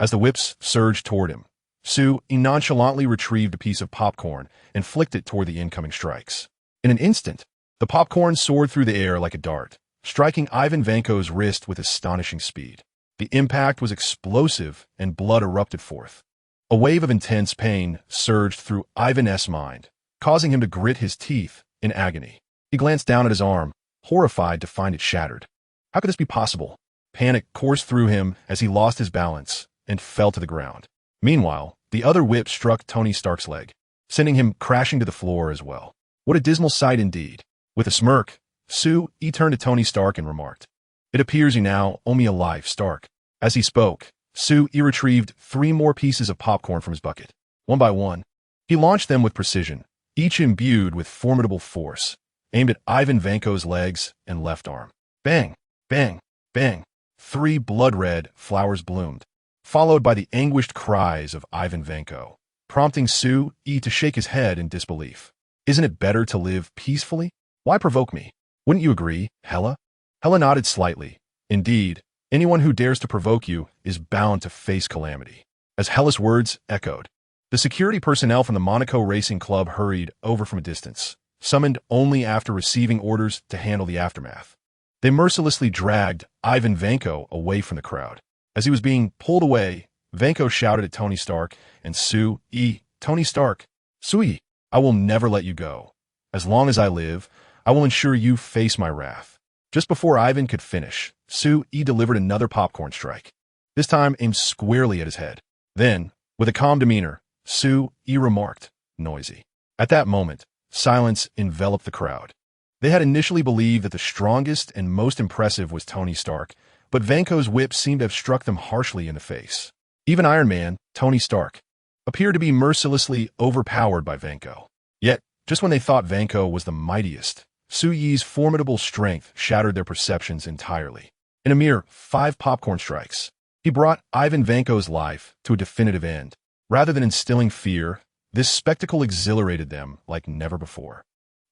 As the whips surged toward him, Sui nonchalantly retrieved a piece of popcorn and flicked it toward the incoming strikes. In an instant, the popcorn soared through the air like a dart, striking Ivan Vanko's wrist with astonishing speed. The impact was explosive and blood erupted forth. A wave of intense pain surged through Ivan's mind, causing him to grit his teeth in agony. He glanced down at his arm, horrified to find it shattered. How could this be possible? Panic coursed through him as he lost his balance and fell to the ground. Meanwhile, the other whip struck Tony Stark's leg, sending him crashing to the floor as well. What a dismal sight indeed. With a smirk, Sui turned to Tony Stark and remarked, "It appears you now owe me a life, Stark." As he spoke, Sui retrieved 3 more pieces of popcorn from his bucket. One by one, he launched them with precision, each imbued with formidable force, aimed at Ivan Vanko's legs and left arm. Bang, bang, bang. 3 blood-red flowers bloomed, followed by the anguished cries of Ivan Vanko, prompting Sui to shake his head in disbelief. "Isn't it better to live peacefully? Why provoke me? Wouldn't you agree, Hela?" Hela nodded slightly. Indeed, anyone who dares to provoke you is bound to face calamity. As Hela's words echoed, the security personnel from the Monaco Racing Club hurried over from a distance, summoned only after receiving orders to handle the aftermath. They mercilessly dragged Ivan Vanko away from the crowd. As he was being pulled away, Vanko shouted at Tony Stark and Sui, "Tony Stark, Sui, I will never let you go. As long as I live, I will ensure you face my wrath." Just before Ivan could finish, Sui delivered another popcorn strike, this time aimed squarely at his head. Then, with a calm demeanor, Sui remarked, "Noisy." At that moment, silence enveloped the crowd. They had initially believed that the strongest and most impressive was Tony Stark, but Vanko's whip seemed to have struck them harshly in the face. Even Iron Man, Tony Stark, appeared to be mercilessly overpowered by Vanko. Yet, just when they thought Vanko was the mightiest, Sui's formidable strength shattered their perceptions entirely. In a mere 5 popcorn strikes, he brought Ivan Vanko's life to a definitive end. Rather than instilling fear, this spectacle exhilarated them like never before.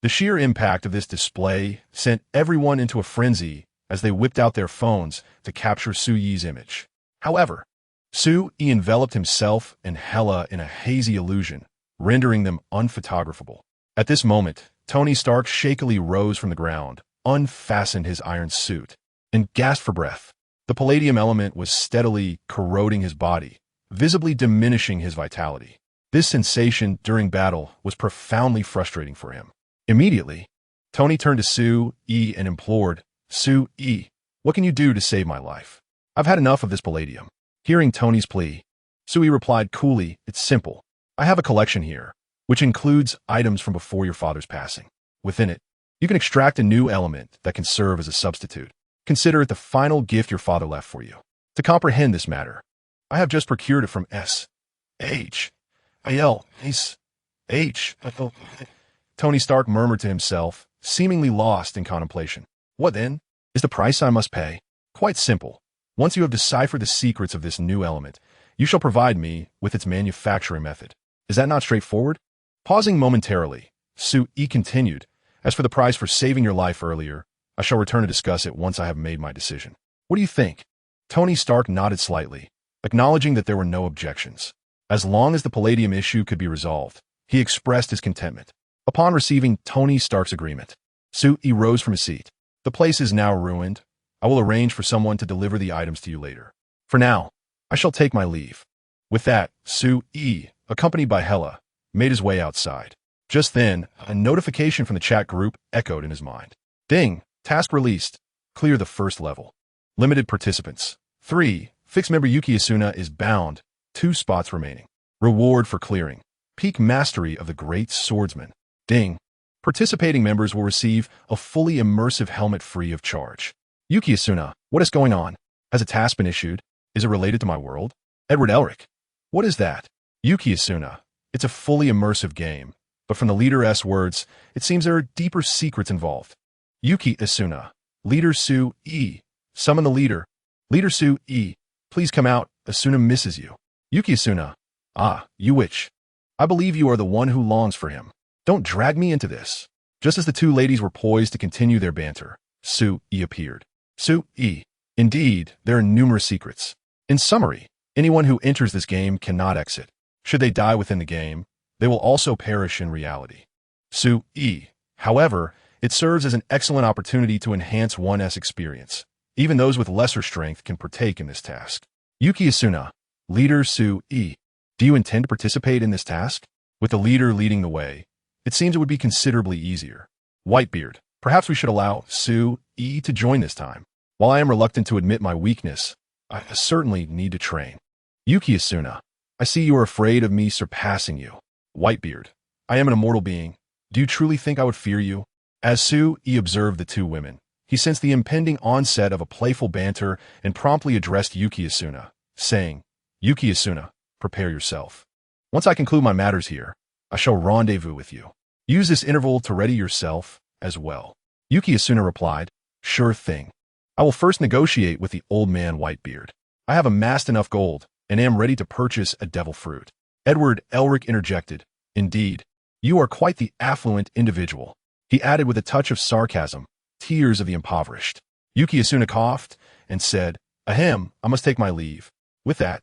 The sheer impact of this display sent everyone into a frenzy as they whipped out their phones to capture Sui's image. However, Sui enveloped himself and Hela in a hazy illusion, rendering them unphotographable. At this moment, Tony Stark shakily rose from the ground, unfastened his iron suit, and gasped for breath. The palladium element was steadily corroding his body, visibly diminishing his vitality. This sensation during battle was profoundly frustrating for him. Immediately, Tony turned to Sui and implored, "Sui, what can you do to save my life? I've had enough of this palladium." Hearing Tony's plea, Sui replied coolly, "It's simple. I have a collection here, which includes items from before your father's passing. Within it, you can extract a new element that can serve as a substitute. Consider it the final gift your father left for you. To comprehend this matter, I have just procured it from S.H. Tony Stark murmured to himself, seemingly lost in contemplation. "What then is the price I must pay?" "Quite simple. Once you have deciphered the secrets of this new element, you shall provide me with its manufacturing method. Is that not straightforward?" Pausing momentarily, Sui continued, "As for the price for saving your life earlier, I shall return to discuss it once I have made my decision. What do you think?" Tony Stark nodded slightly, acknowledging that there were no objections. As long as the palladium issue could be resolved, he expressed his contentment. Upon receiving Tony Stark's agreement, Sui rose from his seat. "The place is now ruined. I will arrange for someone to deliver the items to you later. For now, I shall take my leave." With that, Su-e, accompanied by Hela, made his way outside. Just then, a notification from the chat group echoed in his mind. Ding! Task released. Clear the first level. Limited participants. 3. Fixed member Yuki Asuna is bound. 2 spots remaining. Reward for clearing. Peak mastery of the Great Swordsman. Ding! Participating members will receive a fully immersive helmet free of charge. Yuki Asuna, what is going on? Has a task been issued? Is it related to my world? Edward Elric. What is that? Yuki Asuna. It's a fully immersive game, but from the leader's words, it seems there are deeper secrets involved. Yuki Asuna. Leader Su-e. Summon the leader. Leader Su-e. Please come out. Asuna misses you. Yuki Asuna. Ah, you witch. I believe you are the one who longs for him. Don't drag me into this. Just as the two ladies were poised to continue their banter, Su-e appeared. Su-e. Indeed, there are numerous secrets. In summary, anyone who enters this game cannot exit. Should they die within the game, they will also perish in reality. Su-e. However, it serves as an excellent opportunity to enhance one's experience. Even those with lesser strength can partake in this task. Yuki Asuna. Leader Su-e. Do you intend to participate in this task? With the leader leading the way, it seems it would be considerably easier. Whitebeard. Perhaps we should allow Su-e to join this time. While I am reluctant to admit my weakness, I certainly need to train. Yuki Asuna. I see you are afraid of me surpassing you. Whitebeard. I am an immortal being. Do you truly think I would fear you? As Su-e observed the two women, he sensed the impending onset of a playful banter and promptly addressed Yuki Asuna, saying, Yuki Asuna, prepare yourself. Once I conclude my matters here, I shall rendezvous with you. Use this interval to ready yourself as well. Yuki Asuna replied, Sure thing. I will first negotiate with the old man Whitebeard. I have amassed enough gold and am ready to purchase a devil fruit. Edward Elric interjected, Indeed, you are quite the affluent individual. He added with a touch of sarcasm, tears of the impoverished. Yuki Asuna coughed and said, Ahem, I must take my leave. With that,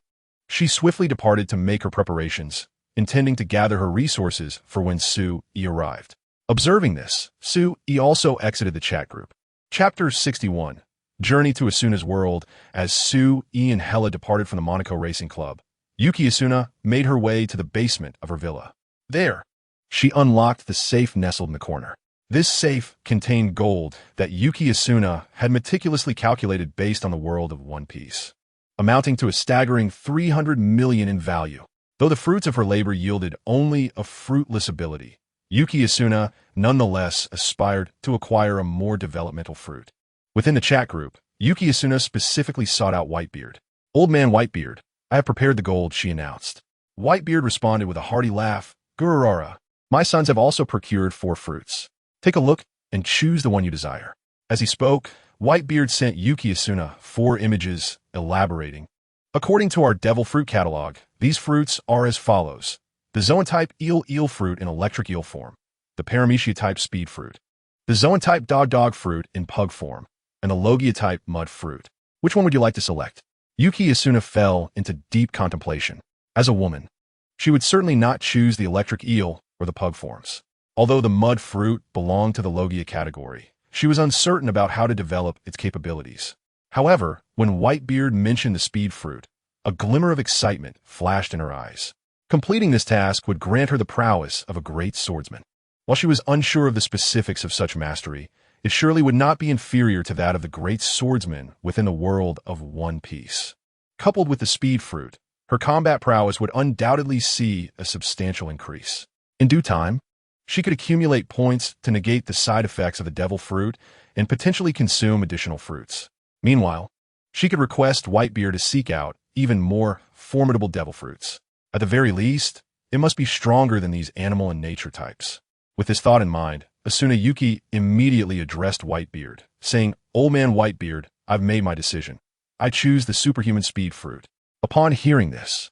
she swiftly departed to make her preparations, intending to gather her resources for when Su-e arrived. Observing this, Su-e also exited the chat group. Chapter 61. Journey to Asuna's world. As Su-e and Hela departed from the Monaco Racing Club, Yuki Asuna made her way to the basement of her villa. There, she unlocked the safe nestled in the corner. This safe contained gold that Yuki Asuna had meticulously calculated based on the world of One Piece, amounting to a staggering 300 million in value. Though the fruits of her labor yielded only a fruitless ability, Yuki Asuna nonetheless aspired to acquire a more developmental fruit. Within the chat group, Yuki Asuna specifically sought out Whitebeard. Old man Whitebeard, I have prepared the gold, she announced. Whitebeard responded with a hearty laugh, Gurararara. My sons have also procured 4 fruits. Take a look and choose the one you desire. As he spoke, Whitebeard sent Yuki Asuna 4 images, elaborating. According to our devil fruit catalog, these fruits are as follows. The Zoan-type eel fruit in electric eel form, the Paramecia-type speed fruit, the Zoan-type dog fruit in pug form, and the Logia-type mud fruit. Which one would you like to select? Yuki Asuna fell into deep contemplation. As a woman, she would certainly not choose the electric eel or the pug forms. Although the mud fruit belonged to the Logia category, she was uncertain about how to develop its capabilities. However, when Whitebeard mentioned the speed fruit, a glimmer of excitement flashed in her eyes. Completing this task would grant her the prowess of a great swordsman. While she was unsure of the specifics of such mastery, it surely would not be inferior to that of the great swordsman within the world of One Piece. Coupled with the speed fruit, her combat prowess would undoubtedly see a substantial increase. In due time, she could accumulate points to negate the side effects of the devil fruit and potentially consume additional fruits. Meanwhile, she could request Whitebeard to seek out even more formidable devil fruits. At the very least, it must be stronger than these animal and nature types. With this thought in mind, Asuna Yuki immediately addressed Whitebeard, saying, Old man Whitebeard, I've made my decision. I choose the superhuman speed fruit. Upon hearing this,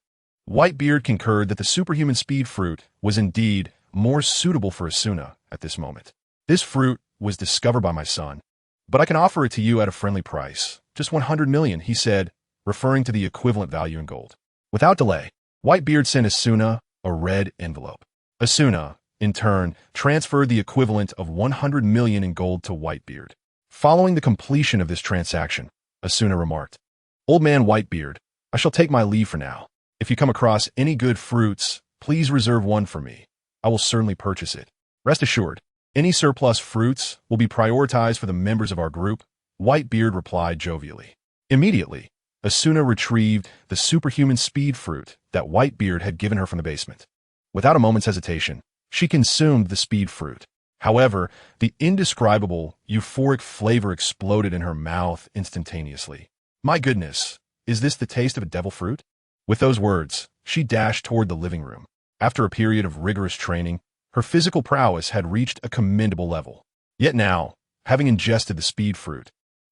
Whitebeard concurred that the superhuman speed fruit was indeed more suitable for Asuna at this moment. This fruit was discovered by my son, but I can offer it to you at a friendly price. Just 100 million, he said, referring to the equivalent value in gold. Without delay, Whitebeard sent Asuna a red envelope. Asuna, in turn, transferred the equivalent of 100 million in gold to Whitebeard. Following the completion of this transaction, Asuna remarked, Old man Whitebeard, I shall take my leave for now. If you come across any good fruits, please reserve one for me. I will certainly purchase it. Rest assured, any surplus fruits will be prioritized for the members of our group, Whitebeard replied jovially. Immediately, Asuna retrieved the superhuman speed fruit that Whitebeard had given her from the basement. Without a moment's hesitation, she consumed the speed fruit. However, the indescribable, euphoric flavor exploded in her mouth instantaneously. My goodness, is this the taste of a devil fruit? With those words, she dashed toward the living room. After a period of rigorous training, her physical prowess had reached a commendable level. Yet now, having ingested the speed fruit,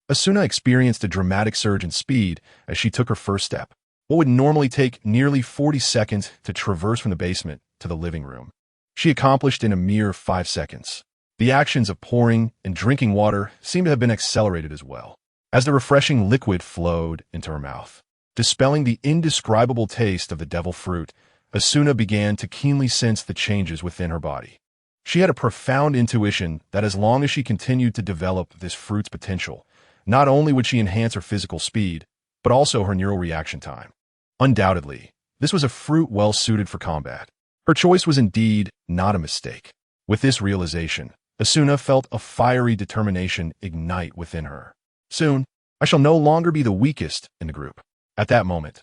Asuna experienced a dramatic surge in speed as she took her first step. What would normally take nearly 40 seconds to traverse from the basement to the living room, she accomplished in a mere 5 seconds. The actions of pouring and drinking water seemed to have been accelerated as well, as the refreshing liquid flowed into her mouth. Dispelling the indescribable taste of the devil fruit, Asuna began to keenly sense the changes within her body. She had a profound intuition that as long as she continued to develop this fruit's potential, not only would she enhance her physical speed, but also her neural reaction time. Undoubtedly, this was a fruit well suited for combat. Her choice was indeed not a mistake. With this realization, Asuna felt a fiery determination ignite within her. Soon, I shall no longer be the weakest in the group. At that moment,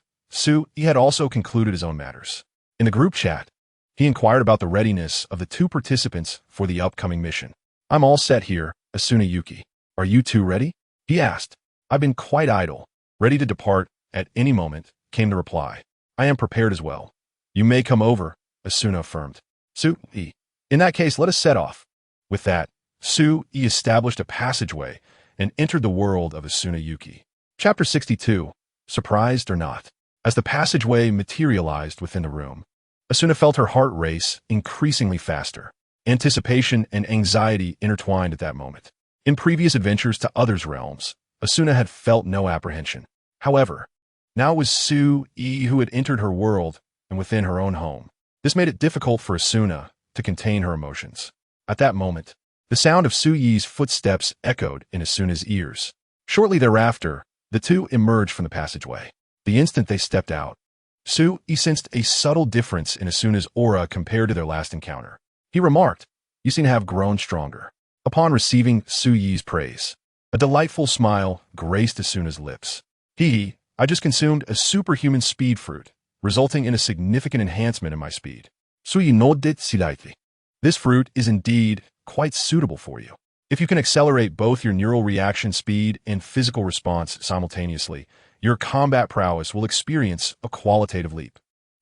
he had also concluded his own matters. In the group chat, he inquired about the readiness of the two participants for the upcoming mission. I'm all set here, Asuna Yuki. Are you two ready? He asked. I've been quite idle, ready to depart at any moment, came the reply. I am prepared as well. You may come over, Asuna affirmed. In that case, let us set off. With that, he established a passageway and entered the world of Asuna Yuki. Chapter 62, Surprised or Not. As the passageway materialized within the room, Asuna felt her heart race increasingly faster. Anticipation and anxiety intertwined at that moment. In previous adventures to others' realms, Asuna had felt no apprehension. However, now it was who had entered her world and within her own home. This made it difficult for Asuna to contain her emotions. At that moment, the sound of Yi's footsteps echoed in Asuna's ears. Shortly thereafter, the two emerged from the passageway. The instant they stepped out, Yi sensed a subtle difference in Asuna's aura compared to their last encounter. He remarked, "You seem to have grown stronger." Upon receiving Yi's praise, a delightful smile graced Asuna's lips. I just consumed a superhuman speed fruit, resulting in a significant enhancement in my speed. Yi nodded slightly. This fruit is indeed quite suitable for you. If you can accelerate both your neural reaction speed and physical response simultaneously, your combat prowess will experience a qualitative leap.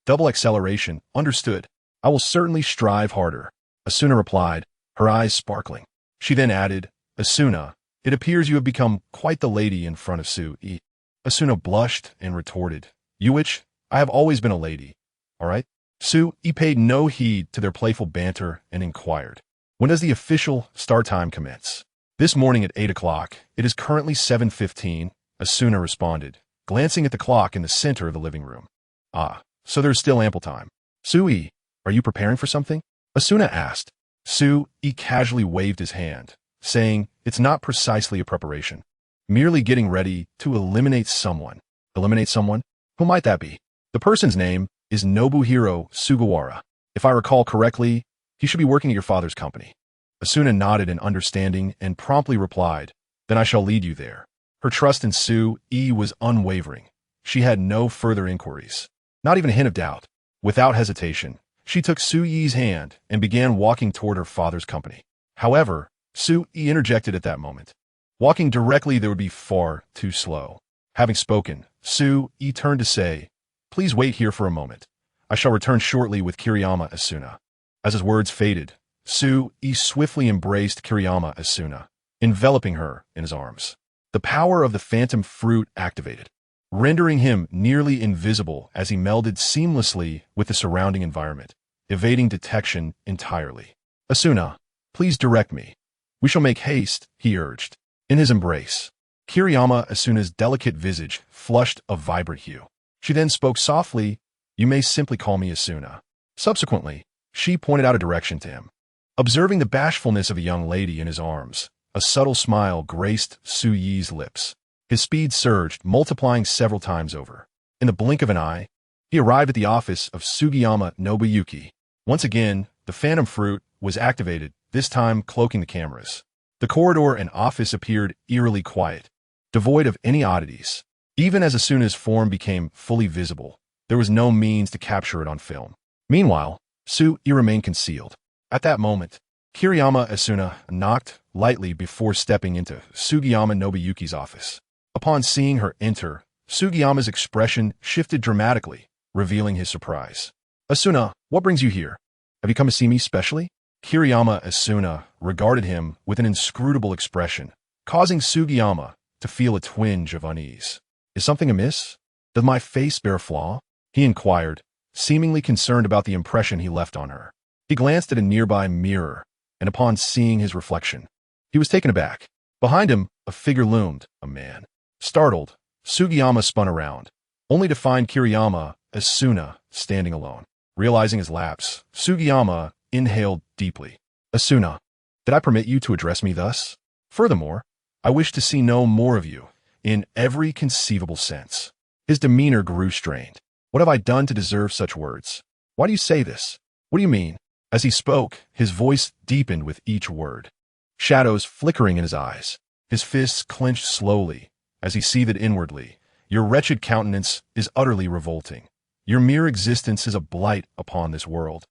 Double acceleration, understood. I will certainly strive harder, Asuna replied, her eyes sparkling. She then added, Asuna, it appears you have become quite the lady in front of Yi. Asuna blushed and retorted, I have always been a lady, all right? Yi paid no heed to their playful banter and inquired, when does the official start time commence? This morning at 8 o'clock. It is currently 7:15, Asuna responded, glancing at the clock in the center of the living room. So there's still ample time. Yi, are you preparing for something? Asuna asked. Yi casually waved his hand, saying, it's not precisely a preparation. Merely getting ready to eliminate someone. Eliminate someone? Who might that be? The person's name is Nobuhiro Sugawara. If I recall correctly, he should be working at your father's company. Asuna nodded in understanding and promptly replied, then I shall lead you there. Her trust in Yi was unwavering. She had no further inquiries. Not even a hint of doubt. Without hesitation, she took Yi's hand and began walking toward her father's company. However, Yi interjected at that moment. Walking directly there would be far too slow. Having spoken, Yi turned to say, please wait here for a moment. I shall return shortly with Kiriyama Asuna. As his words faded, Yi swiftly embraced Kiriyama Asuna, enveloping her in his arms. The power of the phantom fruit activated, rendering him nearly invisible as he melded seamlessly with the surrounding environment, evading detection entirely. Asuna, please direct me. We shall make haste, he urged. In his embrace, Kiriyama Asuna's delicate visage flushed a vibrant hue. She then spoke softly, you may simply call me Asuna. Subsequently, she pointed out a direction to him. Observing the bashfulness of a young lady in his arms, a subtle smile graced Yi's lips. His speed surged, multiplying several times over. In the blink of an eye, He arrived at the office of Sugiyama Nobuyuki. Once again, the phantom fruit was activated, this time cloaking the cameras. The corridor and office appeared eerily quiet, devoid of any oddities. Even as Asuna's form became fully visible, there was no means to capture it on film. Meanwhile, Sui remained concealed. At that moment, Kiriyama Asuna knocked lightly before stepping into Sugiyama Nobuyuki's office. Upon seeing her enter, Sugiyama's expression shifted dramatically, revealing his surprise. "Asuna, what brings you here? Have you come to see me specially?" Kiriyama Asuna regarded him with an inscrutable expression, causing Sugiyama to feel a twinge of unease. "Is something amiss? Does my face bear a flaw?" he inquired, seemingly concerned about the impression he left on her. He glanced at a nearby mirror, and upon seeing his reflection, he was taken aback. Behind him, a figure loomed, a man. Startled, Sugiyama spun around, only to find Kiriyama Asuna standing alone. Realizing his lapse, Sugiyama inhaled deeply. "Asuna, did I permit you to address me thus? Furthermore, I wish to see no more of you, in every conceivable sense." His demeanor grew strained. "What have I done to deserve such words? Why do you say this? What do you mean?" As he spoke, his voice deepened with each word, shadows flickering in his eyes. His fists clenched slowly, as he seethed inwardly. "Your wretched countenance is utterly revolting. Your mere existence is a blight upon this world."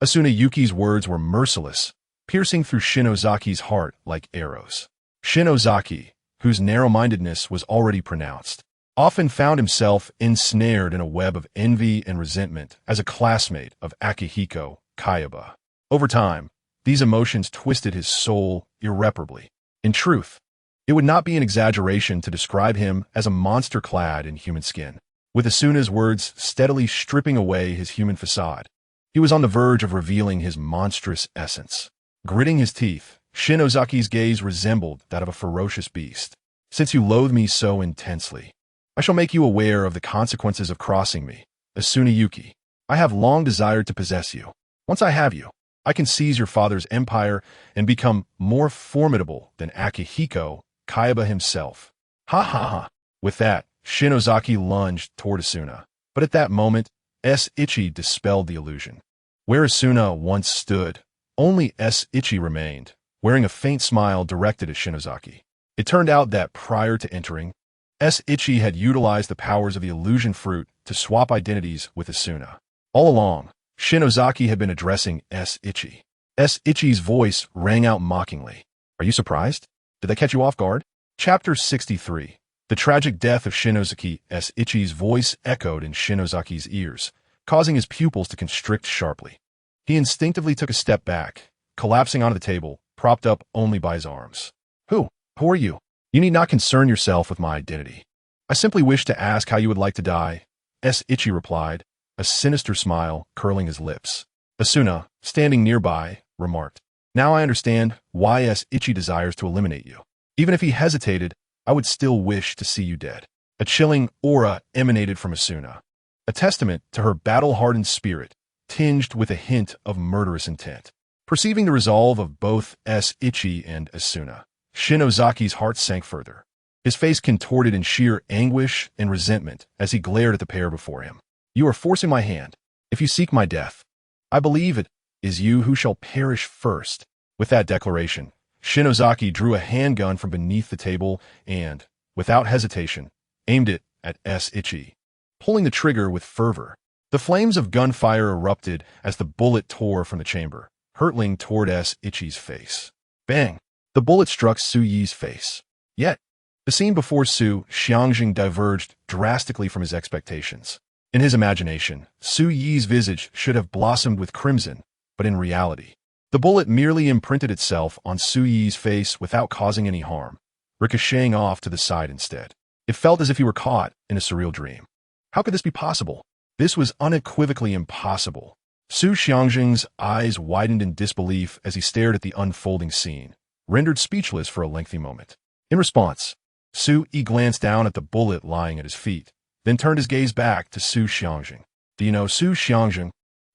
Asuna Yuki's words were merciless, piercing through Shinozaki's heart like arrows. Shinozaki, whose narrow-mindedness was already pronounced, often found himself ensnared in a web of envy and resentment as a classmate of Akihiko Kayaba. Over time, these emotions twisted his soul irreparably. In truth, it would not be an exaggeration to describe him as a monster clad in human skin. With Asuna's words steadily stripping away his human facade, he was on the verge of revealing his monstrous essence. Gritting his teeth, Shinozaki's gaze resembled that of a ferocious beast. "Since you loathe me so intensely, I shall make you aware of the consequences of crossing me. Asuna Yuki, I have long desired to possess you. Once I have you, I can seize your father's empire and become more formidable than Akihiko Kayaba himself." Ha ha ha. With that, Shinozaki lunged toward Asuna. But at that moment, Ichi dispelled the illusion. Where Asuna once stood, only Ichi remained, wearing a faint smile directed at Shinozaki. It turned out that prior to entering, Ichi had utilized the powers of the illusion fruit to swap identities with Asuna. All along, Shinozaki had been addressing Ichi. Ichi's voice rang out mockingly. "Are you surprised? Did that catch you off guard?" Chapter 63. The tragic death of Shinozaki. Ichi's voice echoed in Shinozaki's ears, causing his pupils to constrict sharply. He instinctively took a step back, collapsing onto the table, propped up only by his arms. Who are you? You need not concern yourself with my identity. I simply wish to ask how you would like to die." Ichi replied, a sinister smile curling his lips. Asuna, standing nearby, remarked, "Now I understand why Ichi desires to eliminate you. Even if he hesitated, I would still wish to see you dead." A chilling aura emanated from Asuna, a testament to her battle-hardened spirit, tinged with a hint of murderous intent. Perceiving the resolve of both Ichi and Asuna, Shinozaki's heart sank further. His face contorted in sheer anguish and resentment as he glared at the pair before him. "You are forcing my hand. If you seek my death, I believe it is you who shall perish first." With that declaration, Shinozaki drew a handgun from beneath the table and, without hesitation, aimed it at Ichi. Pulling the trigger with fervor, the flames of gunfire erupted as the bullet tore from the chamber, hurtling toward Ichi's face. Bang! The bullet struck Su Yi's face. Yet, the scene before Su Xiangjing diverged drastically from his expectations. In his imagination, Su Yi's visage should have blossomed with crimson, but in reality, the bullet merely imprinted itself on Su Yi's face without causing any harm, ricocheting off to the side instead. It felt as if he were caught in a surreal dream. How could this be possible? This was unequivocally impossible. Su Xiangjing's eyes widened in disbelief as he stared at the unfolding scene, rendered speechless for a lengthy moment. In response, Su Yi glanced down at the bullet lying at his feet, then turned his gaze back to Su Xiangjing. "Do you know Su Xiangjing?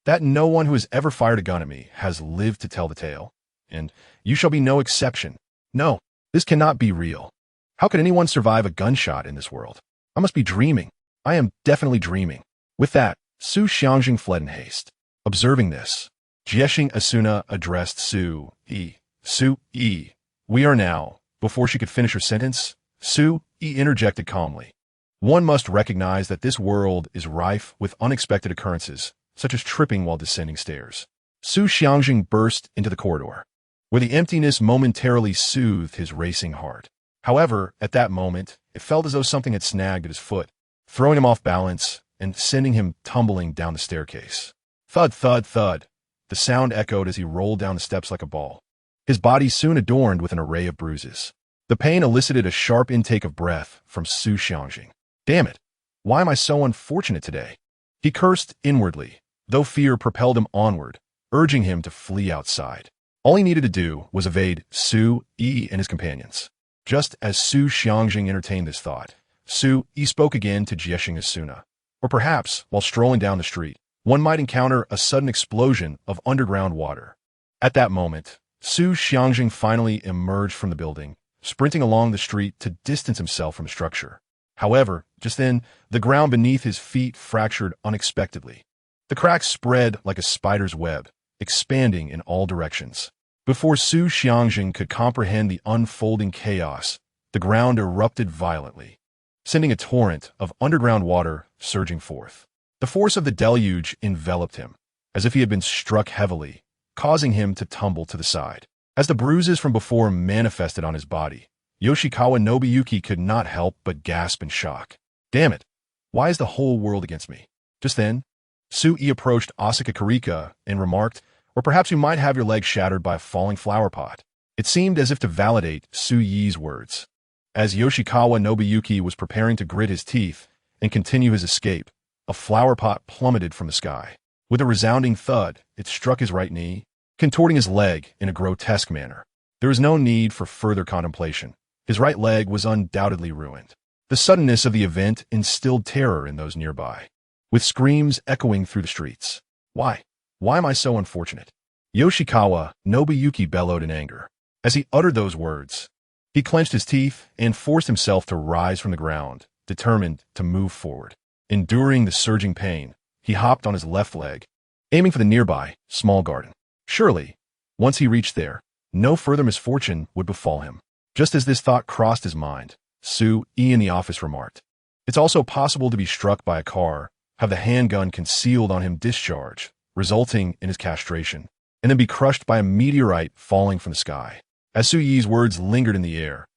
That no one who has ever fired a gun at me has lived to tell the tale, and you shall be no exception. No, this cannot be real. How could anyone survive a gunshot in this world? I must be dreaming. I am definitely dreaming." With that, Su Xiangjing fled in haste. Observing this, Jieshing Asuna addressed Su Yi. Su Yi, we are now. Before she could finish her sentence, Su Yi interjected calmly. One must recognize that this world is rife with unexpected occurrences, such as tripping while descending stairs. Su Xiangjing burst into the corridor, where the emptiness momentarily soothed his racing heart. However, at that moment, it felt as though something had snagged at his foot, throwing him off balance and sending him tumbling down the staircase. Thud, thud, thud. The sound echoed as he rolled down the steps like a ball, his body soon adorned with an array of bruises. The pain elicited a sharp intake of breath from Su Xiangjing. Damn it! Why am I so unfortunate today? He cursed inwardly, though fear propelled him onward, urging him to flee outside. All he needed to do was evade Su Yi and his companions. Just as Su Xiangjing entertained this thought, Su Yi spoke again to Jieshing Asuna. Or perhaps, while strolling down the street, one might encounter a sudden explosion of underground water. At that moment, Su Xiangjing finally emerged from the building, sprinting along the street to distance himself from the structure. However, just then, the ground beneath his feet fractured unexpectedly. The cracks spread like a spider's web, expanding in all directions. Before Su Xiangjing could comprehend the unfolding chaos, the ground erupted violently, sending a torrent of underground water surging forth. The force of the deluge enveloped him, as if he had been struck heavily, causing him to tumble to the side. As the bruises from before manifested on his body, Yoshikawa Nobuyuki could not help but gasp in shock. Damn it! Why is the whole world against me? Just then, Su Yi approached Asuna Karika and remarked, or perhaps you might have your leg shattered by a falling flower pot. It seemed as if to validate Su Yi's words. As Yoshikawa Nobuyuki was preparing to grit his teeth and continue his escape, a flower pot plummeted from the sky. With a resounding thud, it struck his right knee, contorting his leg in a grotesque manner. There was no need for further contemplation. His right leg was undoubtedly ruined. The suddenness of the event instilled terror in those nearby, with screams echoing through the streets. Why? Why am I so unfortunate? Yoshikawa Nobuyuki bellowed in anger. As he uttered those words, he clenched his teeth and forced himself to rise from the ground, determined to move forward. Enduring the surging pain, he hopped on his left leg, aiming for the nearby small garden. Surely, once he reached there, no further misfortune would befall him. Just as this thought crossed his mind, Su Yi in the office remarked, "It's also possible to be struck by a car, have the handgun concealed on him discharge, resulting in his castration, and then be crushed by a meteorite falling from the sky." As Su Yi's words lingered in the air,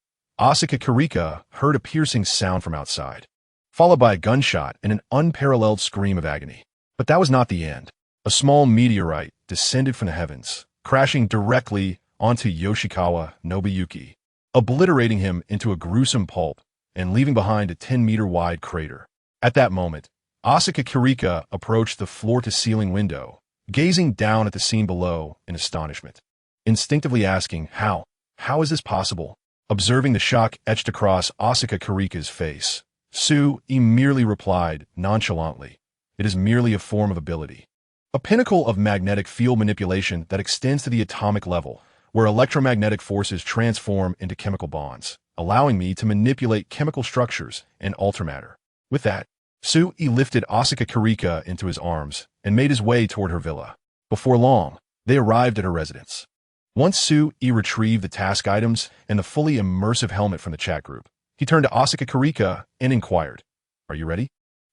Asuna Karika heard a piercing sound from outside, followed by a gunshot and an unparalleled scream of agony. But that was not the end. A small meteorite descended from the heavens, crashing directly onto Yoshikawa Nobuyuki, obliterating him into a gruesome pulp and leaving behind a 10-meter-wide crater. At that moment, Asuna Karika approached the floor-to-ceiling window, gazing down at the scene below in astonishment, instinctively asking, How is this possible? Observing the shock etched across Asuna Karika's face, Su Yi merely replied nonchalantly, "It is merely a form of ability. A pinnacle of magnetic field manipulation that extends to the atomic level, where electromagnetic forces transform into chemical bonds, allowing me to manipulate chemical structures and alter matter." With that, Su Yi lifted Asuna Karika into his arms and made his way toward her villa. Before long, they arrived at her residence. Once Su Yi retrieved the task items and the fully immersive helmet from the chat group, he turned to Asuna Karika and inquired, "Are you ready?"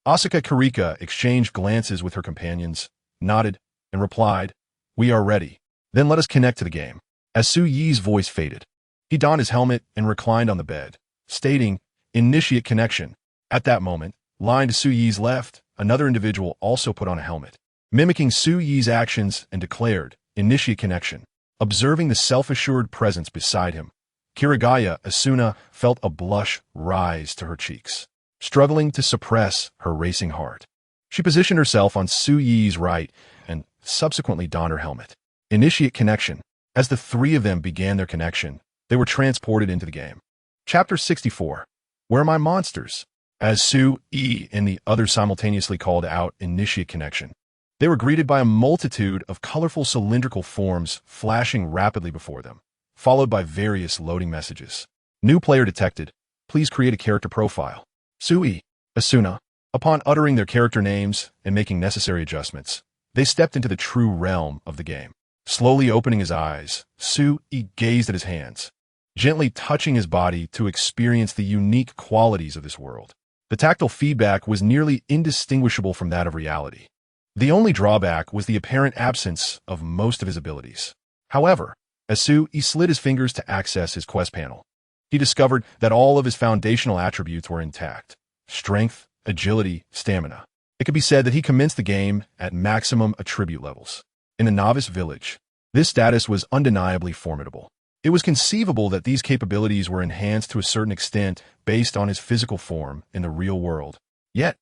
Asuna Karika exchanged glances with her companions, nodded, and replied, "We are ready. Then let us connect to the game." As Su Yi's voice faded, he donned his helmet and reclined on the bed, stating, "Initiate connection." At that moment, lying to Su Yi's left, another individual also put on a helmet, mimicking Su Yi's actions, and declared, "Initiate connection." Observing the self-assured presence beside him, Kirigaya Asuna felt a blush rise to her cheeks, struggling to suppress her racing heart. She positioned herself on Su Yi's right and subsequently donned her helmet. Initiate connection. As the three of them began their connection, they were transported into the game. Chapter 64. Where are my monsters? As Su Yi and the others simultaneously called out initiate connection, they were greeted by a multitude of colorful cylindrical forms flashing rapidly before them, followed by various loading messages. New player detected. Please create a character profile. Su Yi, Asuna, Upon uttering their character names and making necessary adjustments, they stepped into the true realm of the game. Slowly opening his eyes, Su-yi gazed at his hands, gently touching his body to experience the unique qualities of this world. The tactile feedback was nearly indistinguishable from that of reality. The only drawback was the apparent absence of most of his abilities. However, as Su-yi slid his fingers to access his quest panel, he discovered that all of his foundational attributes were intact: strength, agility, stamina. It could be said that he commenced the game at maximum attribute levels. In the novice village, this status was undeniably formidable. It was conceivable that these capabilities were enhanced to a certain extent based on his physical form in the real world. Yet,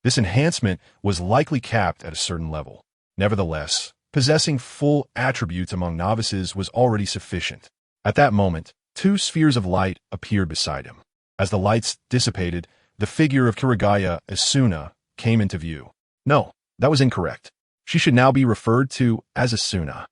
this enhancement was likely capped at a certain level. Nevertheless, possessing full attributes among novices was already sufficient. At that moment, two spheres of light appeared beside him. As the lights dissipated, the figure of Kuragaya Asuna came into view. No, that was incorrect. She should now be referred to as Asuna.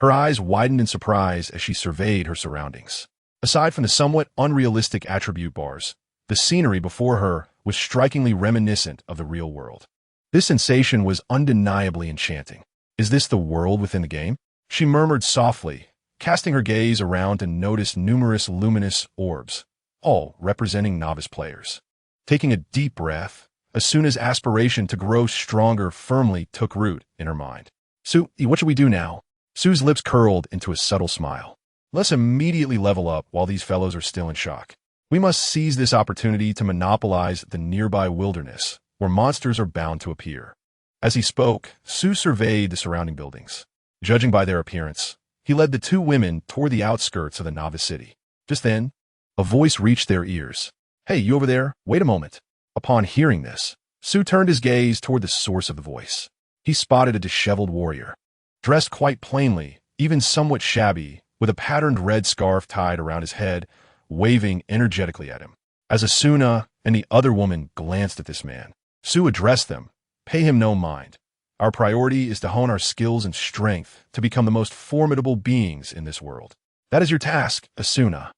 Her eyes widened in surprise as she surveyed her surroundings. Aside from the somewhat unrealistic attribute bars, the scenery before her was strikingly reminiscent of the real world. This sensation was undeniably enchanting. Is this the world within the game? She murmured softly, casting her gaze around to notice numerous luminous orbs, all representing novice players. Taking a deep breath, Asuna's aspiration to grow stronger firmly took root in her mind. Su, what should we do now? Su's lips curled into a subtle smile. Let's immediately level up while these fellows are still in shock. We must seize this opportunity to monopolize the nearby wilderness, where monsters are bound to appear. As he spoke, Su surveyed the surrounding buildings. Judging by their appearance, he led the two women toward the outskirts of the novice city. Just then, a voice reached their ears. Hey, you over there, wait a moment. Upon hearing this, Su turned his gaze toward the source of the voice. He spotted a disheveled warrior, dressed quite plainly, even somewhat shabby, with a patterned red scarf tied around his head, waving energetically at him. As Asuna and the other woman glanced at this man, Su addressed them. Pay him no mind. Our priority is to hone our skills and strength to become the most formidable beings in this world. That is your task, Asuna.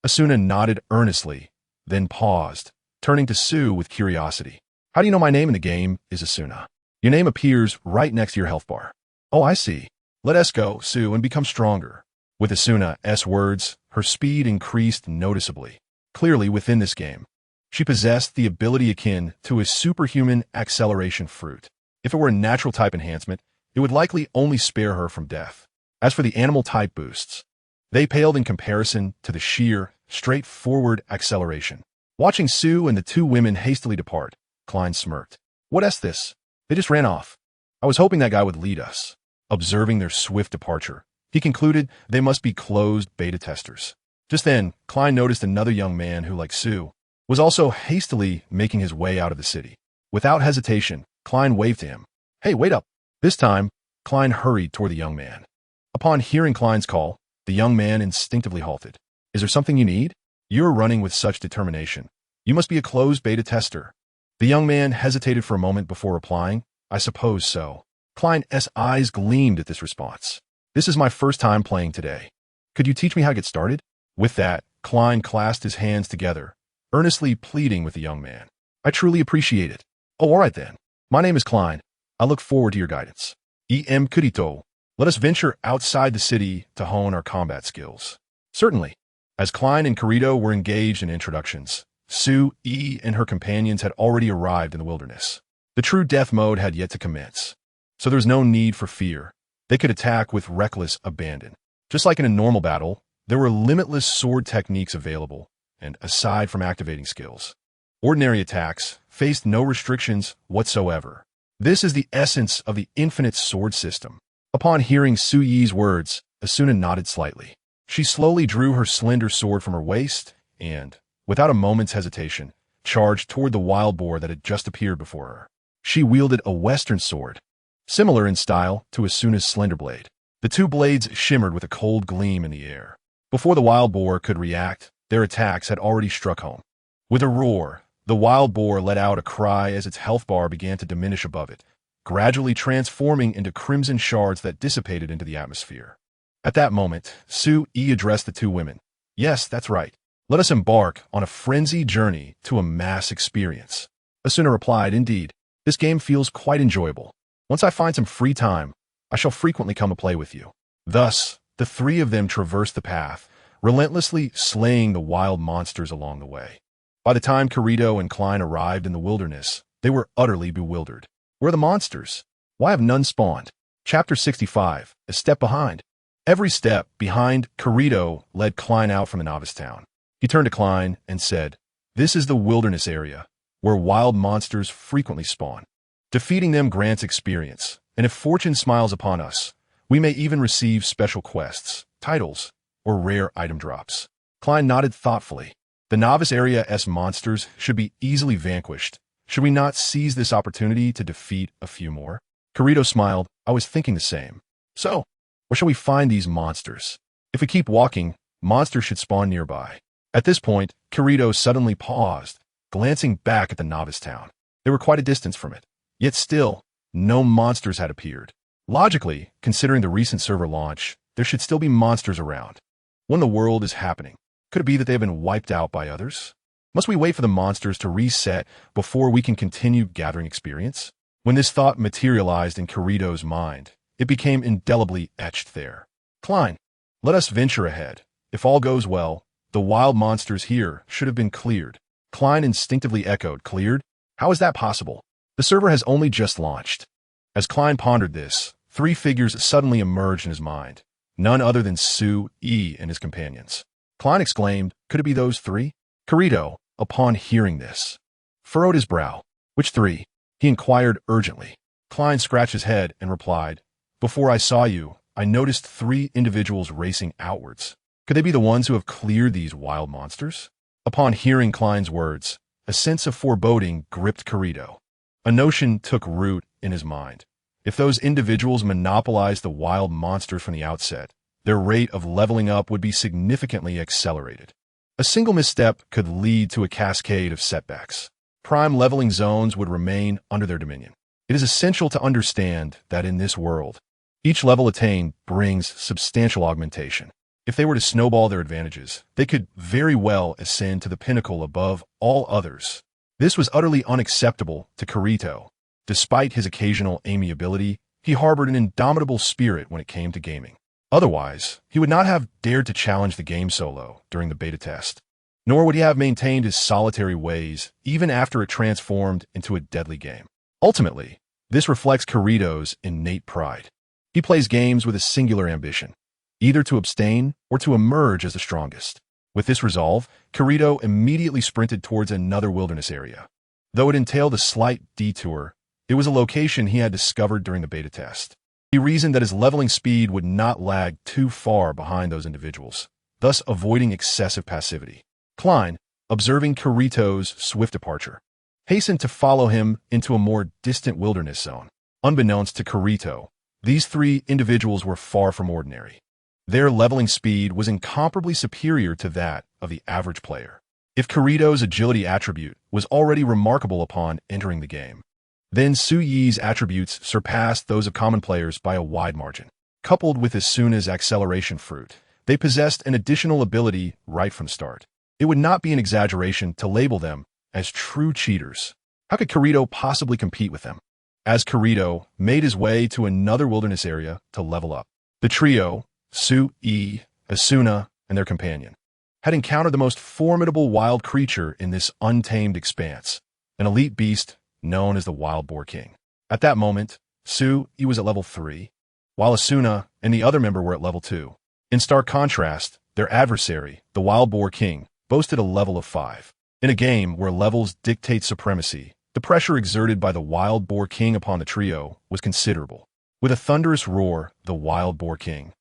Asuna nodded earnestly, then paused, turning to Su with curiosity. How do you know my name in the game is Asuna? Your name appears right next to your health bar. Oh, I see. Let us go, Su, and become stronger. With Asuna's words, her speed increased noticeably. Clearly, within this game, she possessed the ability akin to a superhuman acceleration fruit. If it were a natural type enhancement, it would likely only spare her from death. As for the animal type boosts, they paled in comparison to the sheer, straightforward acceleration. Watching Su and the two women hastily depart, Klein smirked. What's this? They just ran off. I was hoping that guy would lead us. Observing their swift departure, he concluded they must be closed beta testers. Just then, Klein noticed another young man who, like Su, was also hastily making his way out of the city. Without hesitation, Klein waved to him. Hey, wait up. This time, Klein hurried toward the young man. Upon hearing Klein's call, the young man instinctively halted. Is there something you need? You're running with such determination. You must be a closed beta tester. The young man hesitated for a moment before replying. I suppose so. Klein's eyes gleamed at this response. This is my first time playing today. Could you teach me how to get started? With that, Klein clasped his hands together, earnestly pleading with the young man. I truly appreciate it. Oh, all right then. My name is Klein. I look forward to your guidance. Kurito. Let us venture outside the city to hone our combat skills. Certainly. As Klein and Kurito were engaged in introductions, Su-yi and her companions had already arrived in the wilderness. The true death mode had yet to commence, so there was no need for fear. They could attack with reckless abandon. Just like in a normal battle, there were limitless sword techniques available, and aside from activating skills, ordinary attacks faced no restrictions whatsoever. This is the essence of the infinite sword system. Upon hearing Su-yi's words, Asuna nodded slightly. She slowly drew her slender sword from her waist and, without a moment's hesitation, charged toward the wild boar that had just appeared before her. She wielded a western sword, similar in style to Asuna's slender blade. The two blades shimmered with a cold gleam in the air. Before the wild boar could react, their attacks had already struck home. With a roar, the wild boar let out a cry as its health bar began to diminish above it, gradually transforming into crimson shards that dissipated into the atmosphere. At that moment, Su-yi addressed the two women. Yes, that's right. Let us embark on a frenzied journey to a mass experience. Asuna replied, "Indeed, this game feels quite enjoyable. Once I find some free time, I shall frequently come and play with you." Thus, the three of them traversed the path, relentlessly slaying the wild monsters along the way. By the time Kirito and Klein arrived in the wilderness, they were utterly bewildered. Where are the monsters? Why have none spawned? Chapter 65, A Step Behind. Every step behind Kirito led Klein out from the novice town. He turned to Klein and said, "This is the wilderness area, where wild monsters frequently spawn. Defeating them grants experience, and if fortune smiles upon us, we may even receive special quests, titles, or rare item drops." Klein nodded thoughtfully. The novice area's monsters should be easily vanquished. Should we not seize this opportunity to defeat a few more? Kirito smiled. "I was thinking the same. So, where shall we find these monsters? If we keep walking, monsters should spawn nearby." At this point, Kirito suddenly paused, glancing back at the novice town. They were quite a distance from it. Yet still, no monsters had appeared. Logically, considering the recent server launch, there should still be monsters around. What in the world is happening? Could it be that they have been wiped out by others? Must we wait for the monsters to reset before we can continue gathering experience? When this thought materialized in Kirito's mind, it became indelibly etched there. "Klein, let us venture ahead. If all goes well, the wild monsters here should have been cleared." Klein instinctively echoed, "Cleared? How is that possible? The server has only just launched." As Klein pondered this, three figures suddenly emerged in his mind, none other than Su-E and his companions. Klein exclaimed, "Could it be those three?" Kirito, upon hearing this, furrowed his brow. "Which three?" he inquired urgently. Klein scratched his head and replied, "Before I saw you, I noticed three individuals racing outwards. Could they be the ones who have cleared these wild monsters?" Upon hearing Klein's words, a sense of foreboding gripped Kirito. A notion took root in his mind. If those individuals monopolized the wild monsters from the outset, their rate of leveling up would be significantly accelerated. A single misstep could lead to a cascade of setbacks. Prime leveling zones would remain under their dominion. It is essential to understand that in this world, each level attained brings substantial augmentation. If they were to snowball their advantages, they could very well ascend to the pinnacle above all others. This was utterly unacceptable to Kirito. Despite his occasional amiability, he harbored an indomitable spirit when it came to gaming. Otherwise, he would not have dared to challenge the game solo during the beta test, nor would he have maintained his solitary ways even after it transformed into a deadly game. Ultimately, this reflects Kirito's innate pride. He plays games with a singular ambition, either to abstain or to emerge as the strongest. With this resolve, Kirito immediately sprinted towards another wilderness area. Though it entailed a slight detour, it was a location he had discovered during the beta test. He reasoned that his leveling speed would not lag too far behind those individuals, thus avoiding excessive passivity. Klein, observing Kirito's swift departure, hastened to follow him into a more distant wilderness zone. Unbeknownst to Kirito, these three individuals were far from ordinary. Their leveling speed was incomparably superior to that of the average player. If Kirito's agility attribute was already remarkable upon entering the game, then Su-Yi's attributes surpassed those of common players by a wide margin. Coupled with Asuna's acceleration fruit, they possessed an additional ability right from start. It would not be an exaggeration to label them as true cheaters. How could Kirito possibly compete with them? As Kirito made his way to another wilderness area to level up, the trio, Su-E, Asuna, and their companion, had encountered the most formidable wild creature in this untamed expanse, an elite beast known as the Wild Boar King. At that moment, Su-E was at level 3, while Asuna and the other member were at level 2. In stark contrast, their adversary, the Wild Boar King, boasted a level of 5. In a game where levels dictate supremacy, the pressure exerted by the Wild Boar King upon the trio was considerable. With a thunderous roar, the Wild Boar King,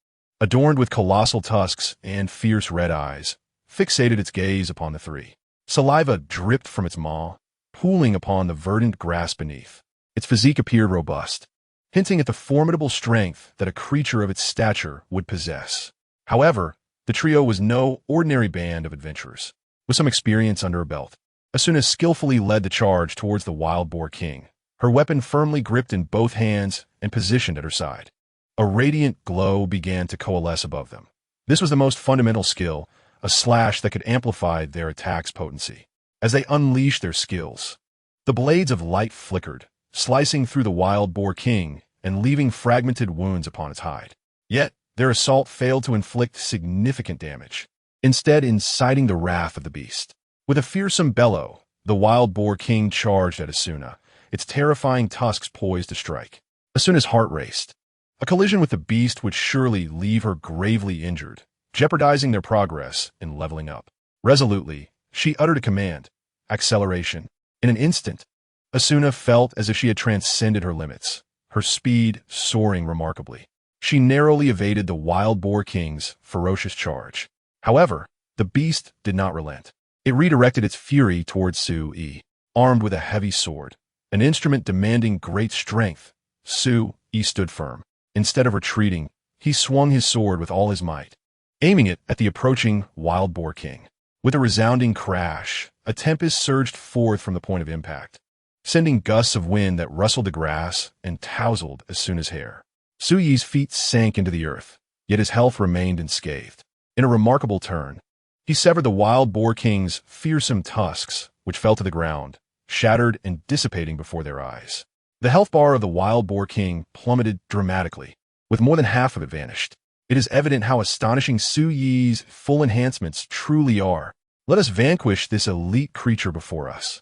adorned with colossal tusks and fierce red eyes, fixated its gaze upon the three. Saliva dripped from its maw, pooling upon the verdant grass beneath. Its physique appeared robust, hinting at the formidable strength that a creature of its stature would possess. However, the trio was no ordinary band of adventurers. With some experience under her belt, Asuna skillfully led the charge towards the Wild Boar King, her weapon firmly gripped in both hands and positioned at her side. A radiant glow began to coalesce above them. This was the most fundamental skill, a slash that could amplify their attack's potency. As they unleashed their skills, The blades of light flickered, slicing through the wild boar king and leaving fragmented wounds upon its hide. Yet, their assault failed to inflict significant damage, instead inciting the wrath of the beast. With a fearsome bellow, the wild boar king charged at Asuna, its terrifying tusks poised to strike. Asuna's heart raced. A collision with the beast would surely leave her gravely injured, jeopardizing their progress in leveling up. Resolutely, she uttered a command. Acceleration. In an instant, Asuna felt as if she had transcended her limits, her speed soaring remarkably. She narrowly evaded the wild boar king's ferocious charge. However, the beast did not relent. It redirected its fury towards Su-yi, armed with a heavy sword, an instrument demanding great strength. Su-yi stood firm. Instead of retreating, he swung his sword with all his might, aiming it at the approaching wild boar king. With a resounding crash, a tempest surged forth from the point of impact, sending gusts of wind that rustled the grass and tousled Asuna's hair. Su-yi's feet sank into the earth, yet his health remained unscathed. In a remarkable turn, he severed the wild boar king's fearsome tusks, which fell to the ground, shattered and dissipating before their eyes. The health bar of the wild boar king plummeted dramatically, with more than half of it vanished. It is evident how astonishing Su-yi's full enhancements truly are. Let us vanquish this elite creature before us.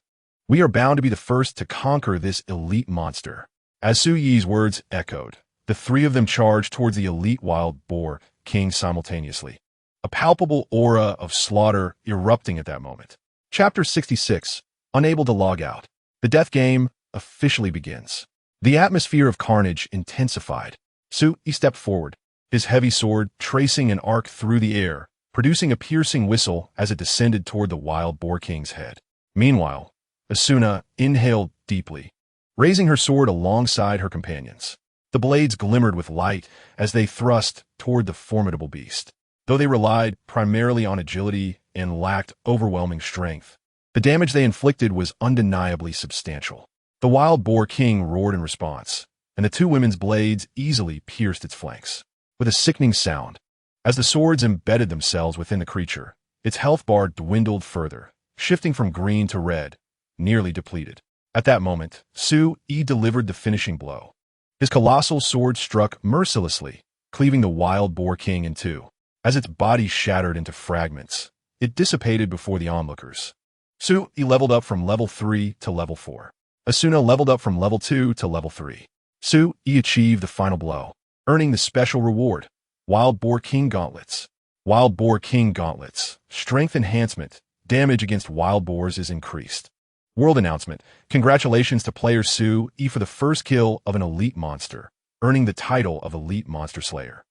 We are bound to be the first to conquer this elite monster. As Su-yi's words echoed, the three of them charged towards the elite wild boar king simultaneously, a palpable aura of slaughter erupting at that moment. Chapter 66. Unable to log out. The death game officially begins. The atmosphere of carnage intensified. Su-yi stepped forward, his heavy sword tracing an arc through the air, producing a piercing whistle as it descended toward the wild boar king's head. Meanwhile, Asuna inhaled deeply, raising her sword alongside her companions. The blades glimmered with light as they thrust toward the formidable beast. Though they relied primarily on agility and lacked overwhelming strength, the damage they inflicted was undeniably substantial. The wild boar king roared in response, and the two women's blades easily pierced its flanks. With a sickening sound, as the swords embedded themselves within the creature, its health bar dwindled further, shifting from green to red, nearly depleted. At that moment, Su-yi delivered the finishing blow. His colossal sword struck mercilessly, cleaving the wild boar king in two. As its body shattered into fragments, it dissipated before the onlookers. Su-yi leveled up from level 3 to level 4. Asuna leveled up from level 2 to level 3. Su-yi achieved the final blow, earning the special reward, Wild Boar King Gauntlets. Wild Boar King Gauntlets. Strength enhancement. Damage against wild boars is increased. World announcement. Congratulations to player Su-yi for the first kill of an elite monster, earning the title of Elite Monster Slayer.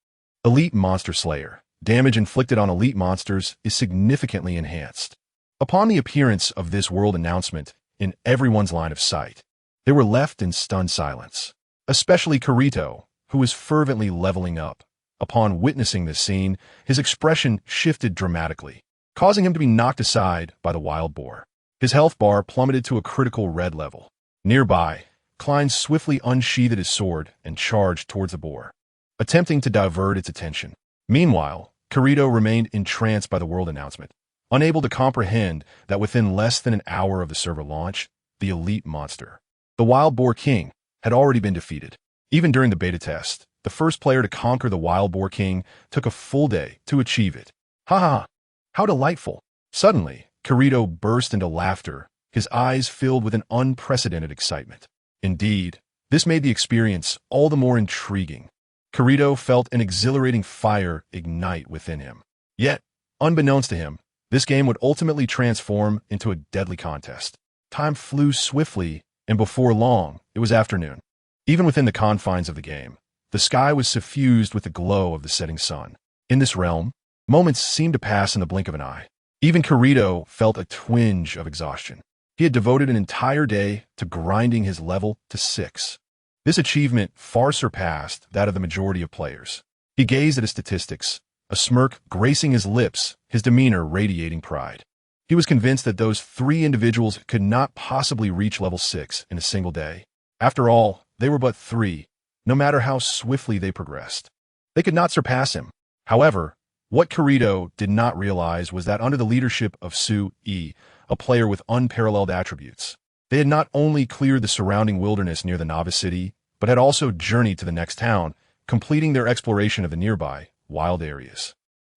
Elite Monster Slayer. Damage inflicted on elite monsters is significantly enhanced. Upon the appearance of this world announcement in everyone's line of sight, they were left in stunned silence, especially Kirito, who was fervently leveling up. Upon witnessing this scene, his expression shifted dramatically, causing him to be knocked aside by the wild boar. His health bar plummeted to a critical red level. Nearby, Klein swiftly unsheathed his sword and charged towards the boar, attempting to divert its attention. Meanwhile, Kirito remained entranced by the world announcement, unable to comprehend that within less than an hour of the server launch, the elite monster, the Wild Boar King, had already been defeated. Even during the beta test, the first player to conquer the Wild Boar King took a full day to achieve it. Ha ha! How delightful! Suddenly, Kirito burst into laughter, his eyes filled with an unprecedented excitement. Indeed, this made the experience all the more intriguing. Kirito felt an exhilarating fire ignite within him. Yet, unbeknownst to him, this game would ultimately transform into a deadly contest. Time flew swiftly, and before long, it was afternoon. Even within the confines of the game, the sky was suffused with the glow of the setting sun. In this realm, moments seemed to pass in the blink of an eye. Even Kirito felt a twinge of exhaustion. He had devoted an entire day to grinding his level to 6. This achievement far surpassed that of the majority of players. He gazed at his statistics, a smirk gracing his lips, his demeanor radiating pride. He was convinced that those 3 individuals could not possibly reach level 6 in a single day. After all, they were but 3, no matter how swiftly they progressed. They could not surpass him. However, what Kirito did not realize was that under the leadership of Su-yi, a player with unparalleled attributes, They had not only cleared the surrounding wilderness near the novice city, but had also journeyed to the next town, completing their exploration of the nearby, wild areas.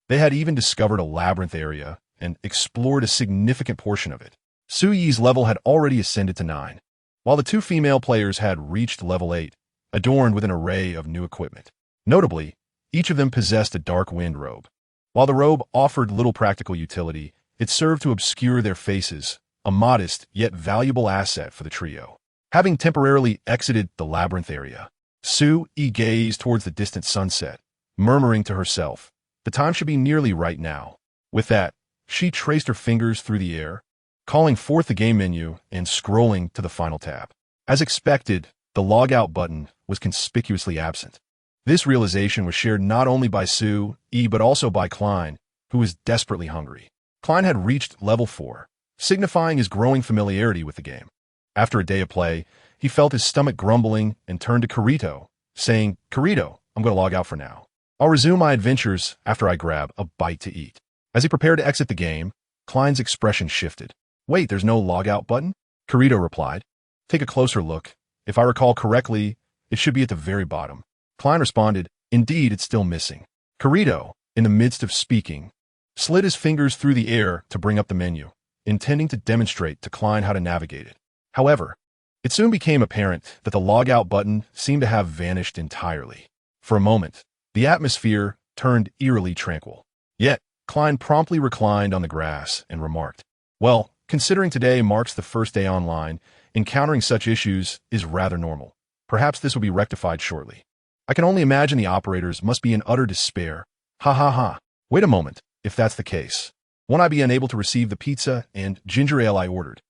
They had even discovered a labyrinth area and explored a significant portion of it. Su Yi's level had already ascended to 9, while the two female players had reached level 8, adorned with an array of new equipment. Notably, each of them possessed a dark wind robe. While the robe offered little practical utility, it served to obscure their faces, a modest yet valuable asset for the trio. Having temporarily exited the labyrinth area, Su Yi gazed towards the distant sunset, murmuring to herself, "The time should be nearly right now." With that, she traced her fingers through the air, calling forth the game menu and scrolling to the final tab. As expected, the logout button was conspicuously absent. This realization was shared not only by Su Yi but also by Klein, who was desperately hungry. Klein had reached level 4, signifying his growing familiarity with the game. After a day of play, he felt his stomach grumbling and turned to Kirito, saying, "Kirito, I'm going to log out for now. I'll resume my adventures after I grab a bite to eat." As he prepared to exit the game, Klein's expression shifted. "Wait, there's no logout button?" Kirito replied. "Take a closer look. If I recall correctly, it should be at the very bottom." Klein responded, "Indeed, it's still missing." Kirito, in the midst of speaking, slid his fingers through the air to bring up the menu, intending to demonstrate to Klein how to navigate it. However, it soon became apparent that the logout button seemed to have vanished entirely. For a moment, the atmosphere turned eerily tranquil. Yet, Klein promptly reclined on the grass and remarked, "Well, considering today marks the first day online, encountering such issues is rather normal. Perhaps this will be rectified shortly. I can only imagine the operators must be in utter despair. Ha ha ha. Wait a moment, if that's the case. Won't I be unable to receive the pizza and ginger ale I ordered?"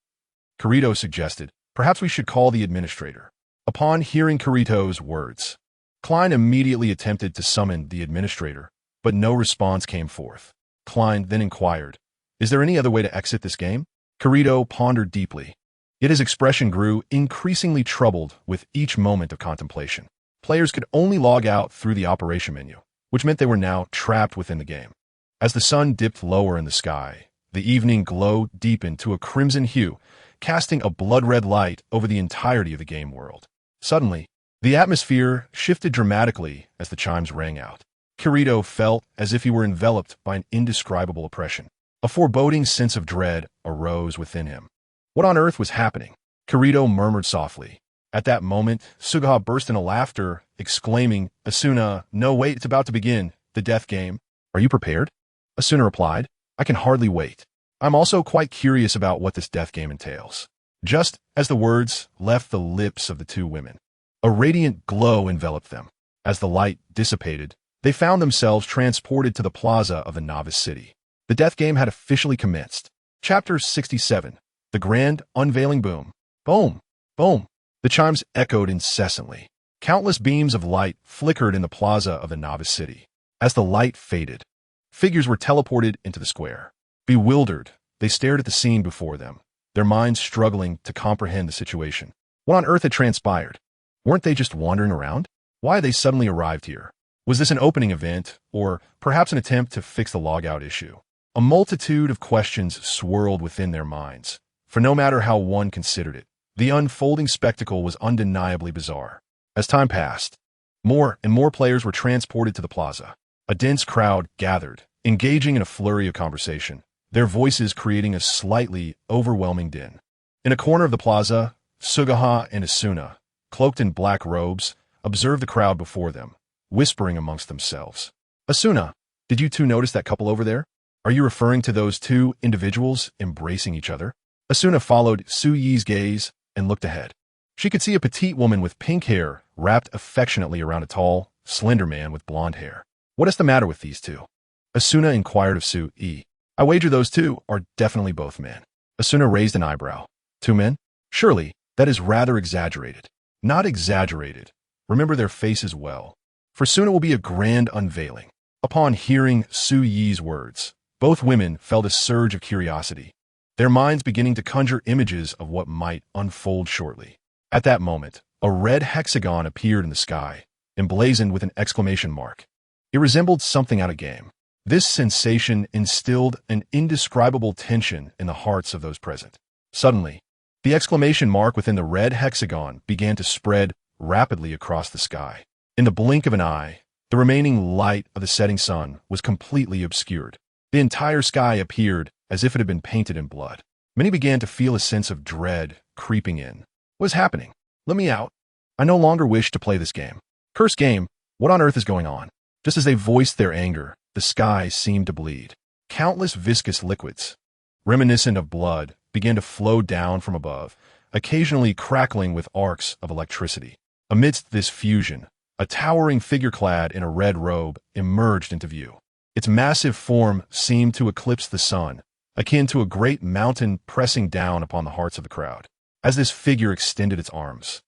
Kirito suggested, "Perhaps we should call the administrator." Upon hearing Kirito's words, Klein immediately attempted to summon the administrator, but no response came forth. Klein then inquired, "Is there any other way to exit this game?" Kirito pondered deeply, yet his expression grew increasingly troubled with each moment of contemplation. Players could only log out through the operation menu, which meant they were now trapped within the game. As the sun dipped lower in the sky, the evening glow deepened to a crimson hue, casting a blood-red light over the entirety of the game world. Suddenly, the atmosphere shifted dramatically as the chimes rang out. Kirito felt as if he were enveloped by an indescribable oppression. A foreboding sense of dread arose within him. What on earth was happening? Kirito murmured softly. At that moment, Sugaha burst into laughter, exclaiming, "Asuna, no wait, it's about to begin, the death game." "Are you prepared?" Asuna replied, "I can hardly wait. I'm also quite curious about what this death game entails." Just as the words left the lips of the two women, a radiant glow enveloped them. As the light dissipated, they found themselves transported to the plaza of the novice city. The death game had officially commenced. Chapter 67, The Grand Unveiling Boom. Boom! Boom! The chimes echoed incessantly. Countless beams of light flickered in the plaza of the novice city. As the light faded, figures were teleported into the square. Bewildered, they stared at the scene before them, their minds struggling to comprehend the situation. What on earth had transpired? Weren't they just wandering around? Why had they suddenly arrived here? Was this an opening event, or perhaps an attempt to fix the logout issue? A multitude of questions swirled within their minds, for no matter how one considered it, the unfolding spectacle was undeniably bizarre. As time passed, more and more players were transported to the plaza. A dense crowd gathered, engaging in a flurry of conversation, their voices creating a slightly overwhelming din. In a corner of the plaza, Sugaha and Asuna, cloaked in black robes, observed the crowd before them, whispering amongst themselves. "Asuna, did you two notice that couple over there? Are you referring to those two individuals embracing each other?" Asuna followed Su Yi's gaze and looked ahead. She could see a petite woman with pink hair wrapped affectionately around a tall, slender man with blonde hair. "What is the matter with these two?" Asuna inquired of Su Yi. "I wager those two are definitely both men." Asuna raised an eyebrow. "Two men? Surely, that is rather exaggerated." "Not exaggerated. Remember their faces well, for soon it will be a grand unveiling." Upon hearing Su Yi's words, both women felt a surge of curiosity, their minds beginning to conjure images of what might unfold shortly. At that moment, a red hexagon appeared in the sky, emblazoned with an exclamation mark. It resembled something out of game. This sensation instilled an indescribable tension in the hearts of those present. Suddenly, The exclamation mark within the red hexagon began to spread rapidly across the sky. In the blink of an eye, the remaining light of the setting sun was completely obscured. The entire sky appeared as if it had been painted in blood. Many began to feel a sense of dread creeping in. What is happening? Let me out. I no longer wish to play this game. Cursed game, what on earth is going on? Just as they voiced their anger, the sky seemed to bleed. Countless viscous liquids, reminiscent of blood, began to flow down from above, occasionally crackling with arcs of electricity. Amidst this fusion, a towering figure clad in a red robe emerged into view. Its massive form seemed to eclipse the sun, akin to a great mountain pressing down upon the hearts of the crowd. As this figure extended its arms,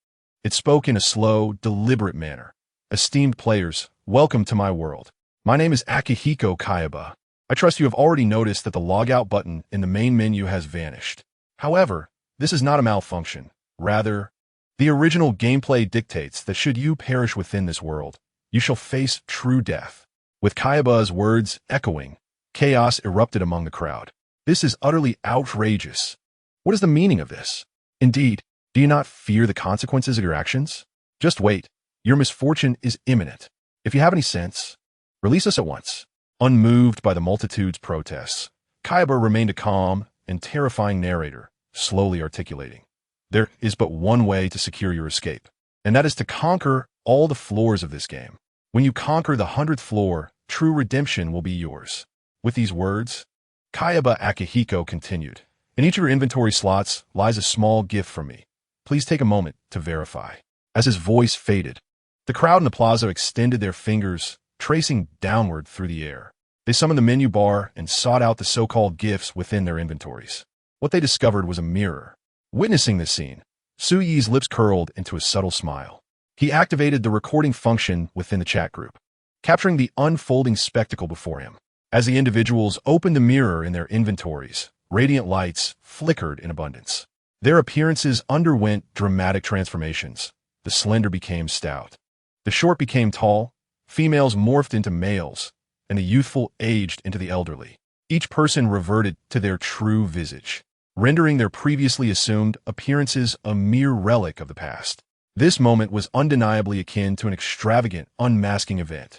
it spoke in a slow, deliberate manner. Esteemed players, welcome to my world. My name is Akihiko Kayaba. I trust you have already noticed that the logout button in the main menu has vanished. However, this is not a malfunction. Rather, the original gameplay dictates that should you perish within this world, you shall face true death. With Kayaba's words echoing, chaos erupted among the crowd. This is utterly outrageous. What is the meaning of this? Indeed, do you not fear the consequences of your actions? Just wait. Your misfortune is imminent. If you have any sense, release us at once. Unmoved by the multitude's protests, Kayaba remained a calm and terrifying narrator, slowly articulating. There is but one way to secure your escape, and that is to conquer all the floors of this game. When you conquer the 100th floor, true redemption will be yours. With these words, Kayaba Akihiko continued. In each of your inventory slots lies a small gift from me. Please take a moment to verify. As his voice faded, the crowd in the plaza extended their fingers, tracing downward through the air. They summoned the menu bar and sought out the so-called gifts within their inventories. What they discovered was a mirror. Witnessing this scene, Su-Yi's lips curled into a subtle smile. He activated the recording function within the chat group, capturing the unfolding spectacle before him. As the individuals opened the mirror in their inventories, radiant lights flickered in abundance. Their appearances underwent dramatic transformations. The slender became stout. The short became tall. Females morphed into males, and the youthful aged into the elderly. Each person reverted to their true visage, rendering their previously assumed appearances a mere relic of the past. This moment was undeniably akin to an extravagant unmasking event.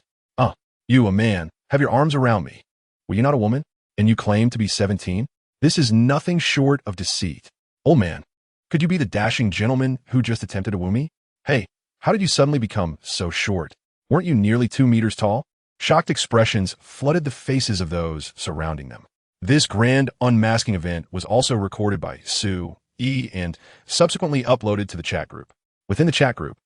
You, a man, have your arms around me. Were you not a woman, and you claim to be 17? This is nothing short of deceit. Old man, could you be the dashing gentleman who just attempted to woo me? Hey, how did you suddenly become so short? Weren't you nearly 2 meters tall? Shocked expressions flooded the faces of those surrounding them. This grand unmasking event was also recorded by Su-Yi and subsequently uploaded to the chat group. Within the chat group,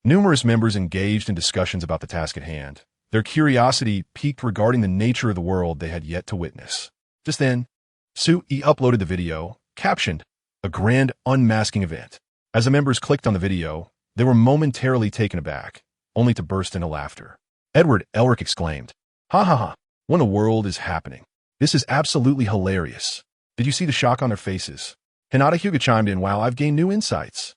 numerous members engaged in discussions about the task at hand. Their curiosity piqued regarding the nature of the world they had yet to witness. Just then, Su-Yi uploaded the video, captioned, "A grand unmasking event." As the members clicked on the video, they were momentarily taken aback, only to burst into laughter. Edward Elric exclaimed, "Ha ha ha, what in the world is happening? This is absolutely hilarious." Did you see the shock on their faces? Hinata Hyuga chimed in, "Wow, I've gained new insights."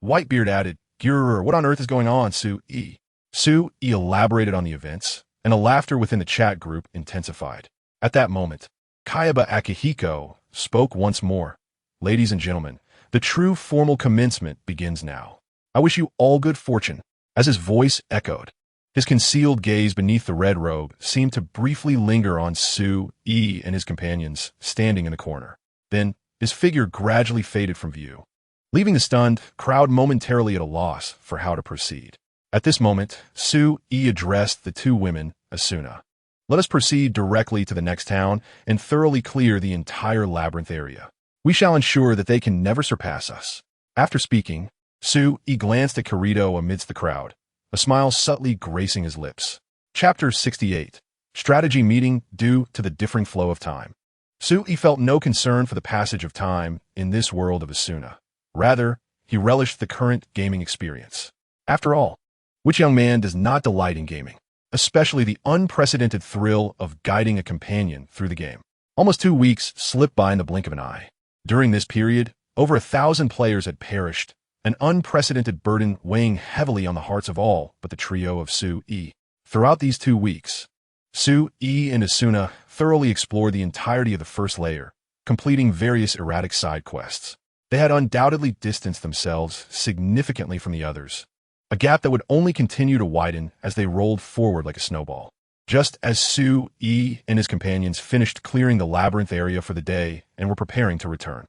Whitebeard added, "Gurararara, what on earth is going on, Su-Yi?" Su-Yi elaborated on the events, and the laughter within the chat group intensified. At that moment, Kayaba Akihiko spoke once more. "Ladies and gentlemen, the true formal commencement begins now. I wish you all good fortune." As his voice echoed, his concealed gaze beneath the red robe seemed to briefly linger on Su-Yi and his companions standing in the corner. Then, his figure gradually faded from view, leaving the stunned crowd momentarily at a loss for how to proceed. At this moment, Su-Yi addressed the two women, Asuna. "Let us proceed directly to the next town and thoroughly clear the entire labyrinth area. We shall ensure that they can never surpass us." After speaking, Su-Yi glanced at Kirito amidst the crowd, a smile subtly gracing his lips. Chapter 68. Strategy Meeting Due to the Differing Flow of Time. Su-Yi felt no concern for the passage of time in this world of Asuna. Rather, he relished the current gaming experience. After all, which young man does not delight in gaming? Especially the unprecedented thrill of guiding a companion through the game. Almost 2 weeks slipped by in the blink of an eye. During this period, over 1,000 players had perished, an unprecedented burden weighing heavily on the hearts of all but the trio of Su-Yi. Throughout these 2 weeks, Su-Yi and Asuna thoroughly explored the entirety of the first layer, completing various erratic side quests. They had undoubtedly distanced themselves significantly from the others, a gap that would only continue to widen as they rolled forward like a snowball. Just as Su Yi and his companions finished clearing the labyrinth area for the day and were preparing to return,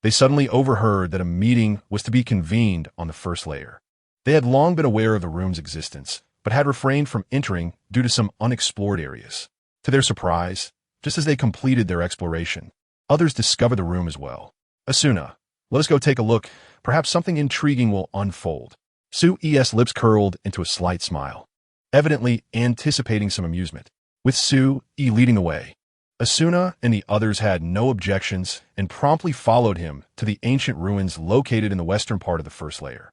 they suddenly overheard that a meeting was to be convened on the first layer. They had long been aware of the room's existence, but had refrained from entering due to some unexplored areas. To their surprise, just as they completed their exploration, others discovered the room as well. Asuna, let us go take a look. Perhaps something intriguing will unfold. Su Yi's lips curled into a slight smile, evidently anticipating some amusement. With Su Yi leading the way, Asuna and the others had no objections and promptly followed him to the ancient ruins located in the western part of the first layer.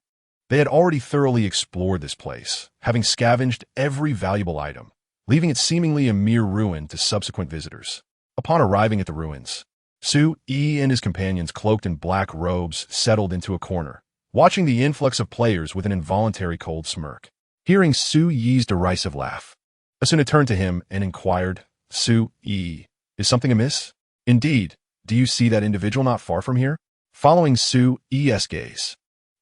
They had already thoroughly explored this place, having scavenged every valuable item, leaving it seemingly a mere ruin to subsequent visitors. Upon arriving at the ruins, Su Yi and his companions cloaked in black robes settled into a corner, watching the influx of players with an involuntary cold smirk. Hearing Su Yi's derisive laugh, Asuna turned to him and inquired, Su Yi, is something amiss? Indeed, do you see that individual not far from here? Following Su Yi's gaze,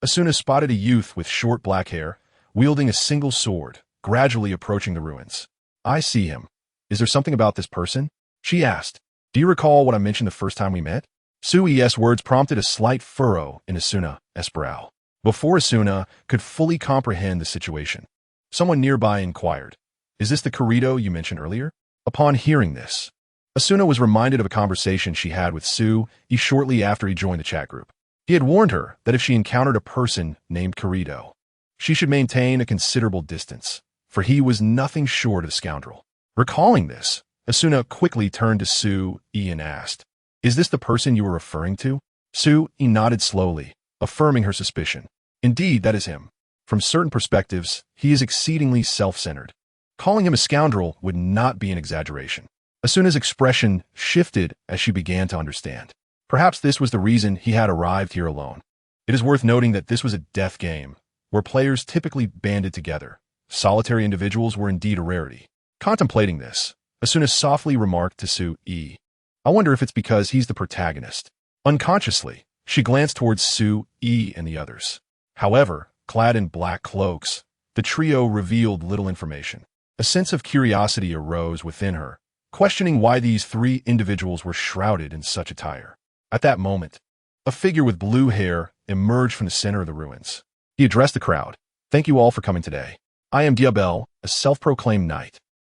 Asuna spotted a youth with short black hair, wielding a single sword, gradually approaching the ruins. I see him. Is there something about this person? She asked. Do you recall what I mentioned the first time we met? Su Yi's words prompted a slight furrow in Asuna's brow. Before Asuna could fully comprehend the situation, someone nearby inquired, is this the Kurito you mentioned earlier? Upon hearing this, Asuna was reminded of a conversation she had with Su Yi shortly after he joined the chat group. He had warned her that if she encountered a person named Kurito, she should maintain a considerable distance, for he was nothing short of a scoundrel. Recalling this, Asuna quickly turned to Su Yi and asked, is this the person you were referring to? Su Yi nodded slowly, affirming her suspicion. Indeed, that is him. From certain perspectives, he is exceedingly self-centered. Calling him a scoundrel would not be an exaggeration. Asuna's expression shifted as she began to understand. Perhaps this was the reason he had arrived here alone. It is worth noting that this was a death game, where players typically banded together. Solitary individuals were indeed a rarity. Contemplating this, Asuna softly remarked to Su Yi, I wonder if it's because he's the protagonist. Unconsciously, she glanced towards Su Yi and the others. However, clad in black cloaks, the trio revealed little information. A sense of curiosity arose within her, questioning why these three individuals were shrouded in such attire. At that moment, a figure with blue hair emerged from the center of the ruins. He addressed the crowd. Thank you all for coming today. I am Diabel, a self-proclaimed knight.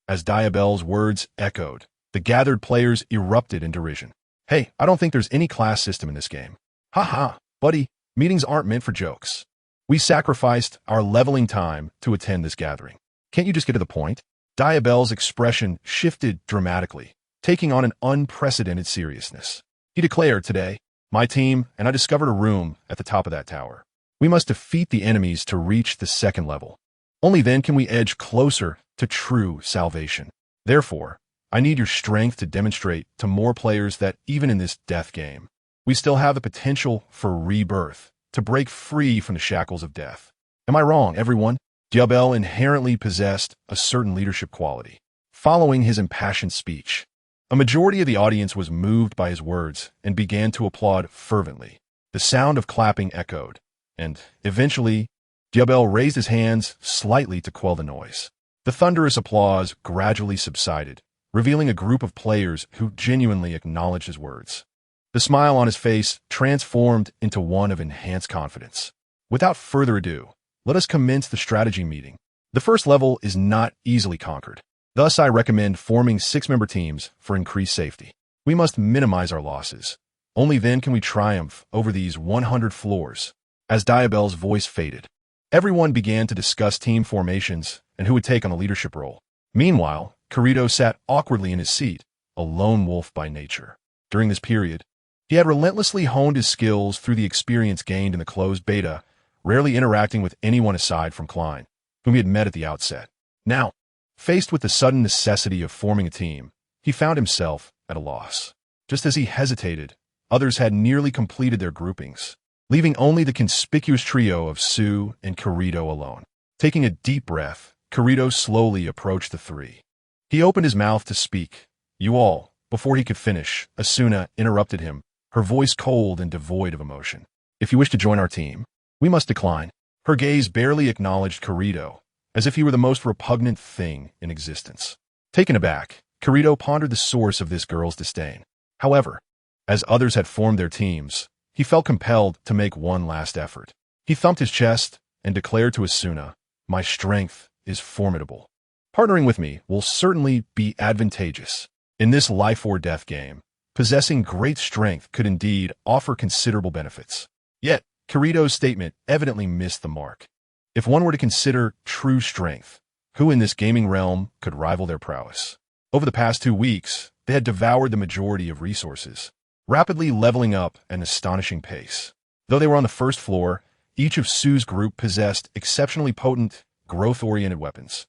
As Diabel's words echoed, the gathered players erupted in derision. Hey, I don't think there's any class system in this game. Ha, buddy, meetings aren't meant for jokes. We sacrificed our leveling time to attend this gathering. Can't you just get to the point? Diabel's expression shifted dramatically, taking on an unprecedented seriousness. He declared today, my team and I discovered a room at the top of that tower. We must defeat the enemies to reach the second level. Only then can we edge closer to true salvation. Therefore, I need your strength to demonstrate to more players that even in this death game, we still have the potential for rebirth, to break free from the shackles of death. Am I wrong, everyone? Diabel inherently possessed a certain leadership quality. Following his impassioned speech, a majority of the audience was moved by his words and began to applaud fervently. The sound of clapping echoed, and eventually, Diabel raised his hands slightly to quell the noise. The thunderous applause gradually subsided, revealing a group of players who genuinely acknowledged his words. The smile on his face transformed into one of enhanced confidence. Without further ado, let us commence the strategy meeting. The first level is not easily conquered. Thus, I recommend forming 6-member teams for increased safety. We must minimize our losses. Only then can we triumph over these 100 floors. As Diabel's voice faded, everyone began to discuss team formations and who would take on the leadership role. Meanwhile, Kurito sat awkwardly in his seat, a lone wolf by nature. During this period, he had relentlessly honed his skills through the experience gained in the closed beta, rarely interacting with anyone aside from Klein, whom he had met at the outset. Now, faced with the sudden necessity of forming a team, he found himself at a loss. Just as he hesitated, others had nearly completed their groupings, leaving only the conspicuous trio of Su and Kurito alone. Taking a deep breath, Kurito slowly approached the three. He opened his mouth to speak. You all, before he could finish, Asuna interrupted him, her voice cold and devoid of emotion. "If you wish to join our team, we must decline." Her gaze barely acknowledged Kirito, as if he were the most repugnant thing in existence. Taken aback, Kirito pondered the source of this girl's disdain. However, as others had formed their teams, he felt compelled to make one last effort. He thumped his chest and declared to Asuna, "My strength is formidable. Partnering with me will certainly be advantageous. In this life-or-death game, possessing great strength could indeed offer considerable benefits." Yet, Kirito's statement evidently missed the mark. If one were to consider true strength, who in this gaming realm could rival their prowess? Over the past 2 weeks, they had devoured the majority of resources, rapidly leveling up at an astonishing pace. Though they were on the first floor, each of Su's group possessed exceptionally potent, growth-oriented weapons,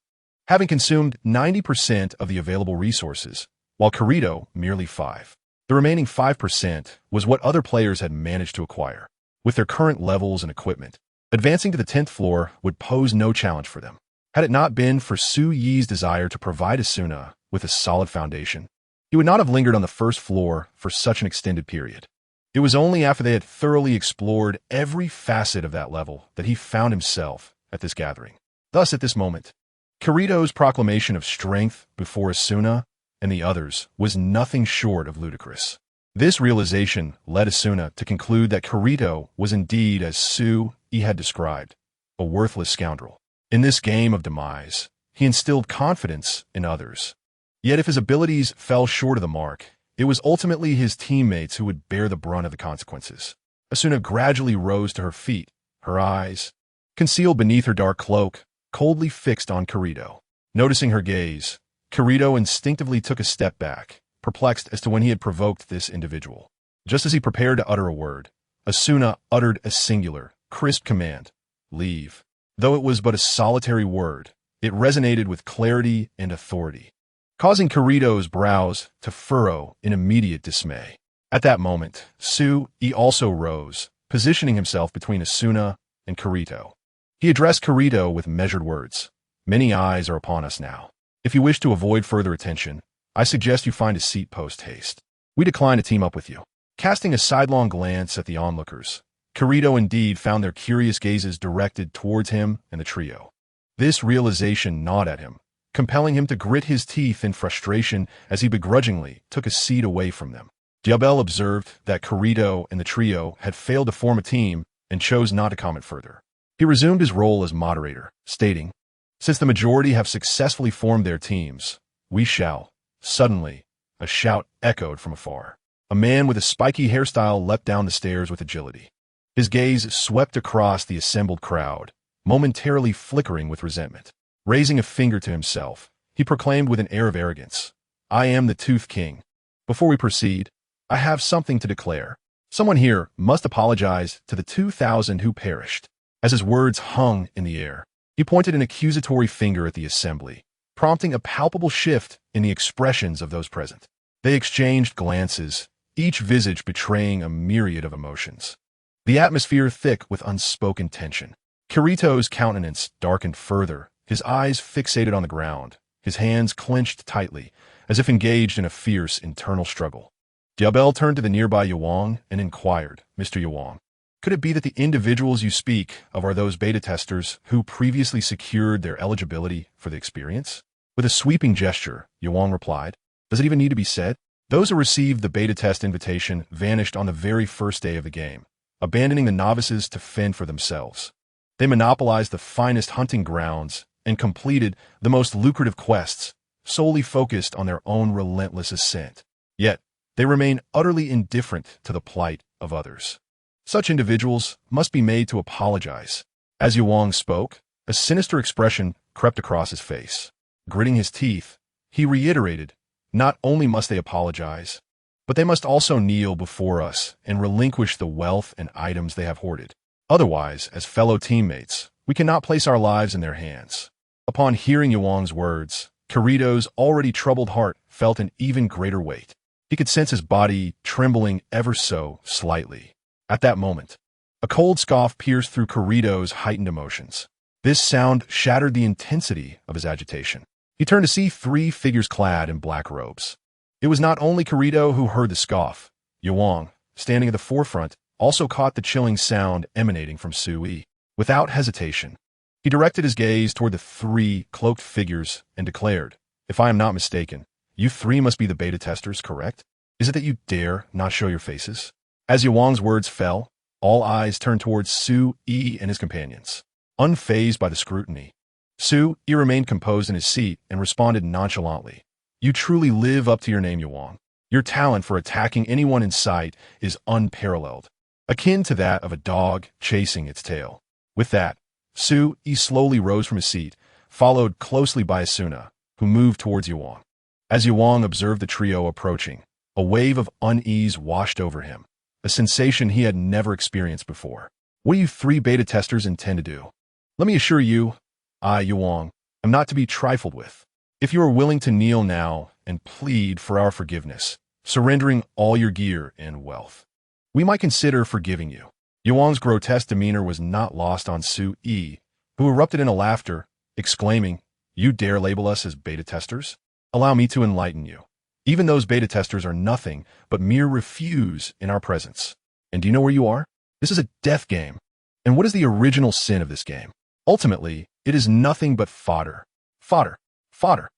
having consumed 90% of the available resources, while Kirito merely 5. The remaining 5% was what other players had managed to acquire. With their current levels and equipment, advancing to the 10th floor would pose no challenge for them. Had it not been for Su Yi's desire to provide Asuna with a solid foundation, he would not have lingered on the first floor for such an extended period. It was only after they had thoroughly explored every facet of that level that he found himself at this gathering. Thus, at this moment, Kirito's proclamation of strength before Asuna and the others was nothing short of ludicrous. This realization led Asuna to conclude that Kirito was indeed, as Su Yi had described, a worthless scoundrel. In this game of demise, he instilled confidence in others. Yet if his abilities fell short of the mark, it was ultimately his teammates who would bear the brunt of the consequences. Asuna gradually rose to her feet, her eyes, concealed beneath her dark cloak, coldly fixed on Kirito. Noticing her gaze, Kirito instinctively took a step back, perplexed as to when he had provoked this individual. Just as he prepared to utter a word, Asuna uttered a singular, crisp command, "Leave." Though it was but a solitary word, it resonated with clarity and authority, causing Kirito's brows to furrow in immediate dismay. At that moment, Su Yi also rose, positioning himself between Asuna and Kirito. He addressed Kirito with measured words. "Many eyes are upon us now. If you wish to avoid further attention, I suggest you find a seat post-haste. We decline to team up with you." Casting a sidelong glance at the onlookers, Kirito indeed found their curious gazes directed towards him and the trio. This realization gnawed at him, compelling him to grit his teeth in frustration as he begrudgingly took a seat away from them. Diabel observed that Kirito and the trio had failed to form a team and chose not to comment further. He resumed his role as moderator, stating, "Since the majority have successfully formed their teams, we shall." Suddenly, a shout echoed from afar. A man with a spiky hairstyle leapt down the stairs with agility. His gaze swept across the assembled crowd, momentarily flickering with resentment. Raising a finger to himself, he proclaimed with an air of arrogance, "I am the Tooth King. Before we proceed, I have something to declare. Someone here must apologize to the 2,000 who perished." As his words hung in the air, he pointed an accusatory finger at the assembly, prompting a palpable shift in the expressions of those present. They exchanged glances, each visage betraying a myriad of emotions. The atmosphere thick with unspoken tension. Kirito's countenance darkened further, his eyes fixated on the ground, his hands clenched tightly, as if engaged in a fierce internal struggle. Diabel turned to the nearby Yuang and inquired, "Mr. Yuang, could it be that the individuals you speak of are those beta testers who previously secured their eligibility for the experience?" With a sweeping gesture, Yuang replied, "Does it even need to be said? Those who received the beta test invitation vanished on the very first day of the game, abandoning the novices to fend for themselves. They monopolized the finest hunting grounds and completed the most lucrative quests, solely focused on their own relentless ascent. Yet, they remain utterly indifferent to the plight of others. Such individuals must be made to apologize." As Yuang spoke, a sinister expression crept across his face. Gritting his teeth, he reiterated, "Not only must they apologize, but they must also kneel before us and relinquish the wealth and items they have hoarded. Otherwise, as fellow teammates, we cannot place our lives in their hands." Upon hearing Yuang's words, Kirito's already troubled heart felt an even greater weight. He could sense his body trembling ever so slightly. At that moment, a cold scoff pierced through Kirito's heightened emotions. This sound shattered the intensity of his agitation. He turned to see 3 figures clad in black robes. It was not only Kirito who heard the scoff. Yuang, standing at the forefront, also caught the chilling sound emanating from Sui. Without hesitation, he directed his gaze toward the three cloaked figures and declared, "If I am not mistaken, you three must be the beta testers, correct? Is it that you dare not show your faces?" As Yuang's words fell, all eyes turned towards Sui and his companions. Unfazed by the scrutiny, Sui remained composed in his seat and responded nonchalantly, "You truly live up to your name, Yuang. Your talent for attacking anyone in sight is unparalleled, akin to that of a dog chasing its tail." With that, Sui slowly rose from his seat, followed closely by Asuna, who moved towards Yuang. As Yuang observed the trio approaching, a wave of unease washed over him, a sensation he had never experienced before. "What do you three beta testers intend to do? Let me assure you, I, Yuang, am not to be trifled with. If you are willing to kneel now and plead for our forgiveness, surrendering all your gear and wealth, we might consider forgiving you." Yuang's grotesque demeanor was not lost on Sui, who erupted into laughter, exclaiming, "You dare label us as beta testers? Allow me to enlighten you. Even those beta testers are nothing but mere refuse in our presence. And do you know where you are? This is a death game. And what is the original sin of this game? Ultimately, it is nothing but fodder. Fodder. Fodder.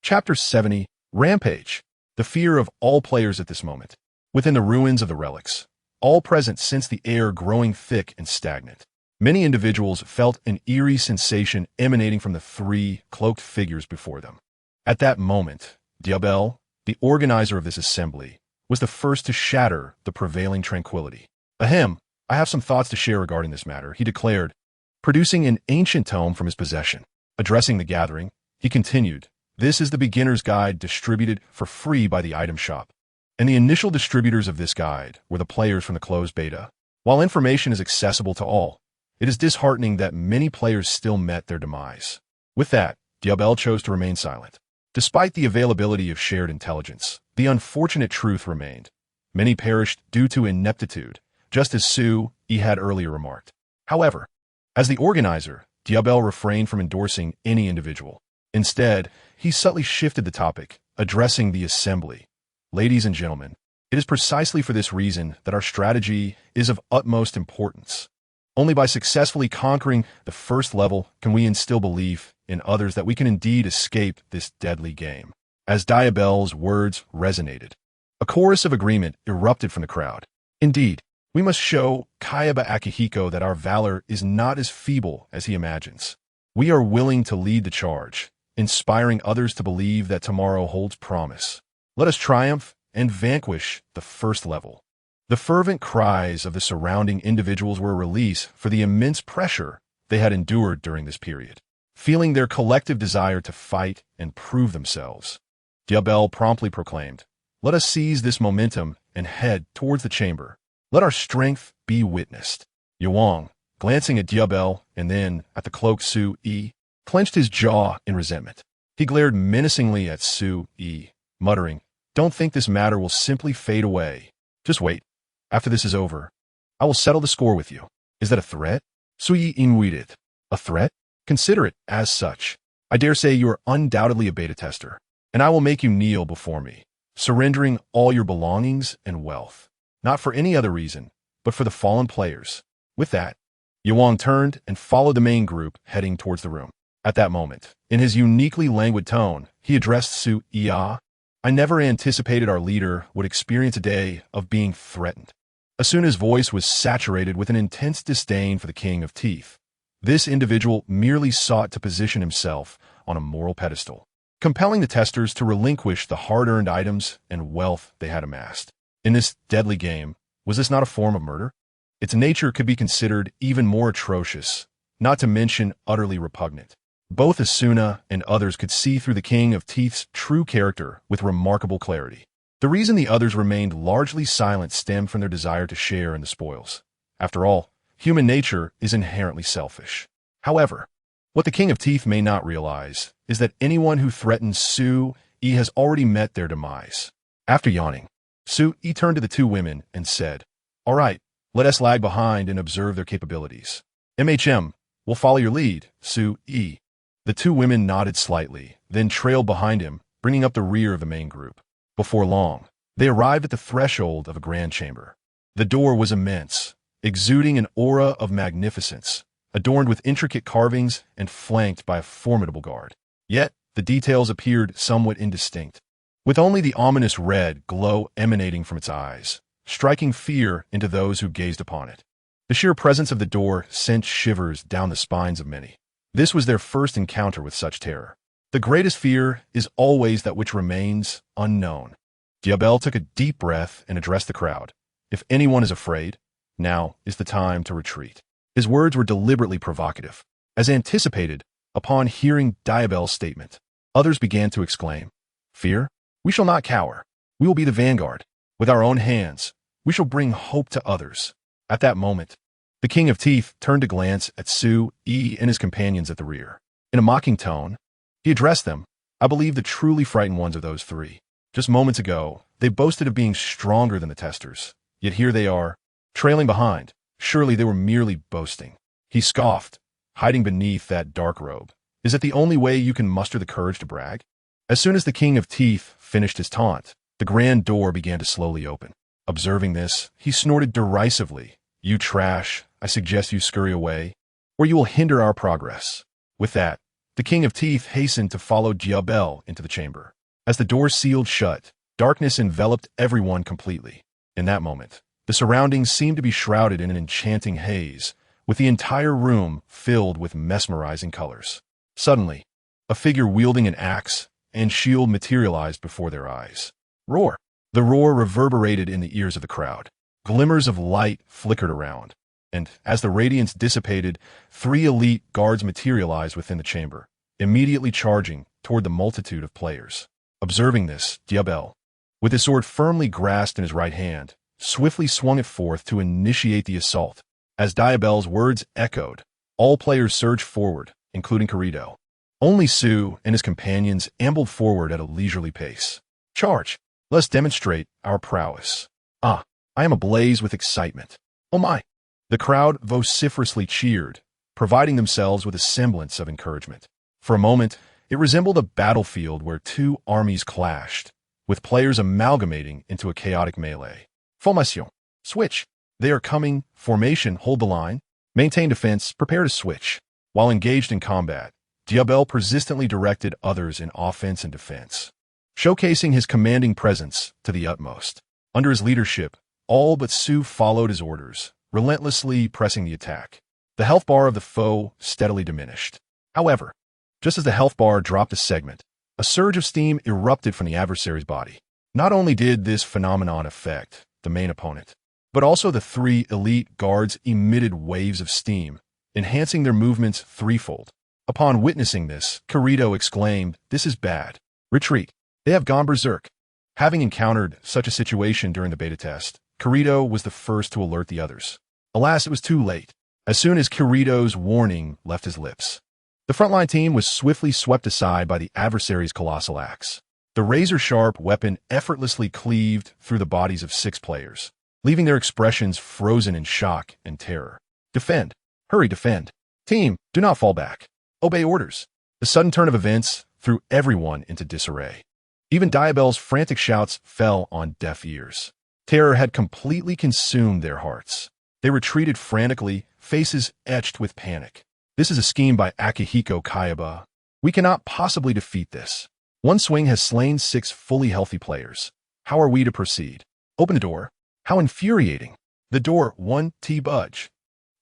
Chapter 70, Rampage. The fear of all players at this moment. Within the ruins of the relics, all present sensed the air growing thick and stagnant. Many individuals felt an eerie sensation emanating from the three cloaked figures before them. At that moment, Diabel, the organizer of this assembly, was the first to shatter the prevailing tranquility. "Ahem, I have some thoughts to share regarding this matter," he declared, producing an ancient tome from his possession. Addressing the gathering, he continued, "This is the beginner's guide distributed for free by the item shop. And the initial distributors of this guide were the players from the closed beta. While information is accessible to all, it is disheartening that many players still met their demise." With that, Diabel chose to remain silent. Despite the availability of shared intelligence, the unfortunate truth remained. Many perished due to ineptitude, just as Sui had earlier remarked. However, as the organizer, Diabel refrained from endorsing any individual. Instead, he subtly shifted the topic, addressing the assembly. "Ladies and gentlemen, it is precisely for this reason that our strategy is of utmost importance. Only by successfully conquering the first level can we instill belief in others that we can indeed escape this deadly game." As Diabel's words resonated, a chorus of agreement erupted from the crowd. "Indeed, we must show Kayaba Akihiko that our valor is not as feeble as he imagines. We are willing to lead the charge, inspiring others to believe that tomorrow holds promise. Let us triumph and vanquish the first level." The fervent cries of the surrounding individuals were a release for the immense pressure they had endured during this period. Feeling their collective desire to fight and prove themselves, Diabel promptly proclaimed, "Let us seize this momentum and head towards the chamber. Let our strength be witnessed." Yuang, glancing at Diabel and then at the cloaked Sui, clenched his jaw in resentment. He glared menacingly at Sui, muttering, "Don't think this matter will simply fade away. Just wait. After this is over, I will settle the score with you." "Is that a threat?" Sui inwitted. "A threat? Consider it as such. I dare say you are undoubtedly a beta tester, and I will make you kneel before me, surrendering all your belongings and wealth, not for any other reason, but for the fallen players." With that, Yuang turned and followed the main group heading towards the room. At that moment, in his uniquely languid tone, he addressed Sui. "I never anticipated our leader would experience a day of being threatened." Asuna's voice was saturated with an intense disdain for the King of Teeth. This individual merely sought to position himself on a moral pedestal, compelling the testers to relinquish the hard-earned items and wealth they had amassed. In this deadly game, was this not a form of murder? Its nature could be considered even more atrocious, not to mention utterly repugnant. Both Asuna and others could see through the King of Teeth's true character with remarkable clarity. The reason the others remained largely silent stemmed from their desire to share in the spoils. After all, human nature is inherently selfish. However, what the King of Teeth may not realize is that anyone who threatens Sui has already met their demise. After yawning, Sui turned to the two women and said, "All right, let us lag behind and observe their capabilities. We'll follow your lead, Sui." The two women nodded slightly, then trailed behind him, bringing up the rear of the main group. Before long, They arrived at the threshold of a grand chamber. The door was immense, exuding an aura of magnificence, adorned with intricate carvings and flanked by a formidable guard. Yet, the details appeared somewhat indistinct, with only the ominous red glow emanating from its eyes, striking fear into those who gazed upon it. The sheer presence of the door sent shivers down the spines of many. This was their first encounter with such terror. The greatest fear is always that which remains unknown. Diabel took a deep breath and addressed the crowd. If anyone is afraid, now is the time to retreat. His words were deliberately provocative. As anticipated, upon hearing Diabel's statement, others began to exclaim, "Fear? We shall not cower. We will be the vanguard. With our own hands, we shall bring hope to others." At that moment, the King of Teeth turned to glance at Su Yi and his companions at the rear. In a mocking tone, he addressed them. "I believe the truly frightened ones of those three. Just moments ago, they boasted of being stronger than the testers. Yet here they are, trailing behind. Surely they were merely boasting." He scoffed, hiding beneath that dark robe. "Is it the only way you can muster the courage to brag?" As soon as the King of Teeth finished his taunt, the grand door began to slowly open. Observing this, he snorted derisively. "You trash, I suggest you scurry away, or you will hinder our progress." With that, the King of Teeth hastened to follow Diabel into the chamber. As the door sealed shut, darkness enveloped everyone completely. In that moment, the surroundings seemed to be shrouded in an enchanting haze, with the entire room filled with mesmerizing colors. Suddenly, a figure wielding an axe and shield materialized before their eyes. Roar! The roar reverberated in the ears of the crowd. Glimmers of light flickered around, and as the radiance dissipated, 3 elite guards materialized within the chamber, immediately charging toward the multitude of players. Observing this, Diabel, with his sword firmly grasped in his right hand, swiftly swung it forth to initiate the assault. As Diabel's words echoed, all players surged forward, including Corrido. Only Su and his companions ambled forward at a leisurely pace. "Charge! Let us demonstrate our prowess." "Ah, I am ablaze with excitement. Oh my!" The crowd vociferously cheered, providing themselves with a semblance of encouragement. For a moment, it resembled a battlefield where 2 armies clashed, with players amalgamating into a chaotic melee. "Formation! Switch! They are coming! Formation! Hold the line! Maintain defense! Prepare to switch!" While engaged in combat, Diabel persistently directed others in offense and defense, showcasing his commanding presence to the utmost. Under his leadership, all but Su followed his orders, relentlessly pressing the attack. The health bar of the foe steadily diminished. However, just as the health bar dropped a segment, a surge of steam erupted from the adversary's body. Not only did this phenomenon affect the main opponent, but also the 3 elite guards emitted waves of steam, enhancing their movements threefold. Upon witnessing this, Corrido exclaimed, "This is bad. Retreat. They have gone berserk." Having encountered such a situation during the beta test, Corrido was the first to alert the others. Alas, it was too late. As soon as Corrido's warning left his lips, the frontline team was swiftly swept aside by the adversary's colossal axe. The razor-sharp weapon effortlessly cleaved through the bodies of 6 players, leaving their expressions frozen in shock and terror. "Defend! Hurry, defend! Team, do not fall back! Obey orders!" The sudden turn of events threw everyone into disarray. Even Diabel's frantic shouts fell on deaf ears. Terror had completely consumed their hearts. They retreated frantically, faces etched with panic. "This is a scheme by Akihiko Kayaba. We cannot possibly defeat this. One swing has slain 6 fully healthy players. How are we to proceed? Open the door. How infuriating!" The door won't budge.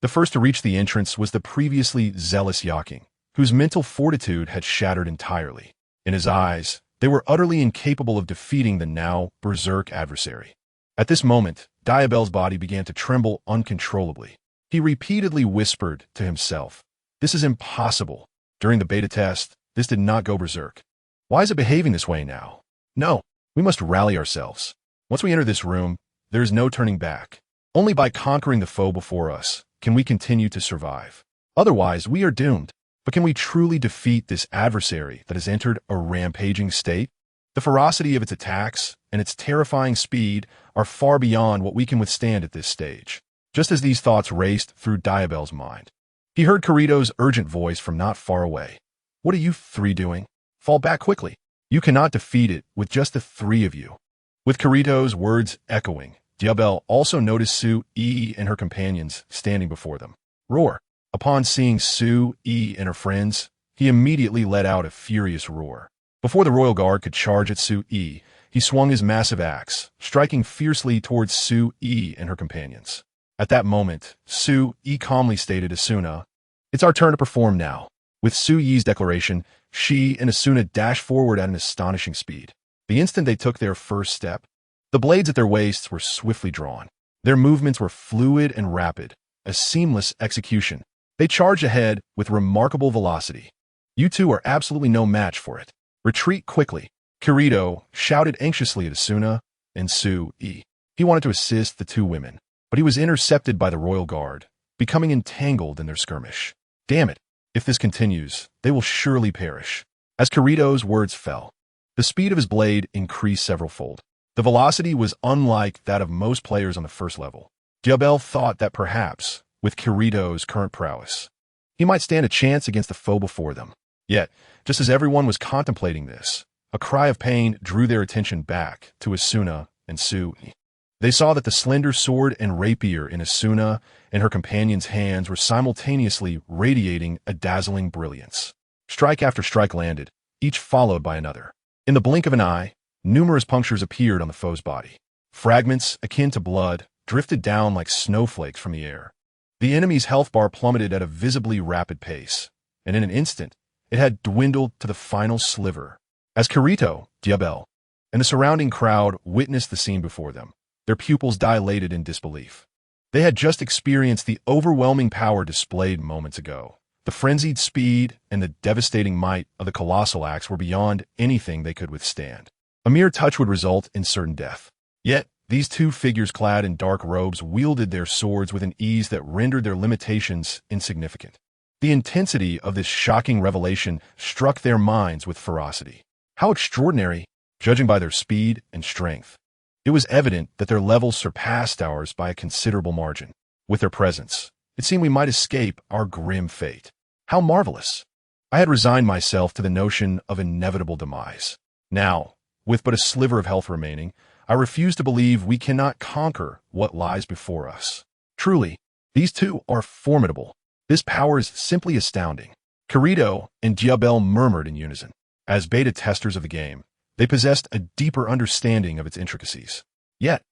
The first to reach the entrance was the previously zealous Yaking, whose mental fortitude had shattered entirely. In his eyes, they were utterly incapable of defeating the now berserk adversary. At this moment, Diabel's body began to tremble uncontrollably. He repeatedly whispered to himself, "This is impossible. During the beta test, this did not go berserk. Why is it behaving this way now? No, we must rally ourselves. Once we enter this room, there is no turning back. Only by conquering the foe before us can we continue to survive. Otherwise, we are doomed. But can we truly defeat this adversary that has entered a rampaging state? The ferocity of its attacks and its terrifying speed are far beyond what we can withstand at this stage." Just as these thoughts raced through Diabel's mind, he heard Corrido's urgent voice from not far away. "What are you 3 doing? Fall back quickly. You cannot defeat it with just the 3 of you." With Kirito's words echoing, Diabel also noticed Su-E and her companions standing before them. Roar. Upon seeing Su-E and her friends, he immediately let out a furious roar. Before the royal guard could charge at Su-E, he swung his massive axe, striking fiercely towards Su-E and her companions. At that moment, Su-E calmly stated to Asuna, "It's our turn to perform now." With Su-Yi's declaration, she and Asuna dashed forward at an astonishing speed. The instant they took their first step, the blades at their waists were swiftly drawn. Their movements were fluid and rapid, a seamless execution. They charged ahead with remarkable velocity. "You two are absolutely no match for it. Retreat quickly." Kirito shouted anxiously at Asuna and Su-E. He wanted to assist the two women, but he was intercepted by the royal guard, becoming entangled in their skirmish. "Damn it. If this continues, they will surely perish." As Kirito's words fell, the speed of his blade increased several-fold. The velocity was unlike that of most players on the first level. Diabel thought that perhaps, with Kirito's current prowess, he might stand a chance against the foe before them. Yet, just as everyone was contemplating this, a cry of pain drew their attention back to Asuna and Su-E. They saw that the slender sword and rapier in Asuna and her companion's hands were simultaneously radiating a dazzling brilliance. Strike after strike landed, each followed by another. In the blink of an eye, numerous punctures appeared on the foe's body. Fragments, akin to blood, drifted down like snowflakes from the air. The enemy's health bar plummeted at a visibly rapid pace, and in an instant, it had dwindled to the final sliver. As Kirito, Diabel, and the surrounding crowd witnessed the scene before them, their pupils dilated in disbelief. They had just experienced the overwhelming power displayed moments ago. The frenzied speed and the devastating might of the colossal axe were beyond anything they could withstand. A mere touch would result in certain death. Yet, these two figures clad in dark robes wielded their swords with an ease that rendered their limitations insignificant. The intensity of this shocking revelation struck their minds with ferocity. How extraordinary, judging by their speed and strength. It was evident that their levels surpassed ours by a considerable margin. With their presence, it seemed we might escape our grim fate. How marvelous! I had resigned myself to the notion of inevitable demise. Now, with but a sliver of health remaining, I refuse to believe we cannot conquer what lies before us. Truly, these two are formidable. This power is simply astounding. Kirito and Diabel murmured in unison. As beta testers of the game, they possessed a deeper understanding of its intricacies. Yet,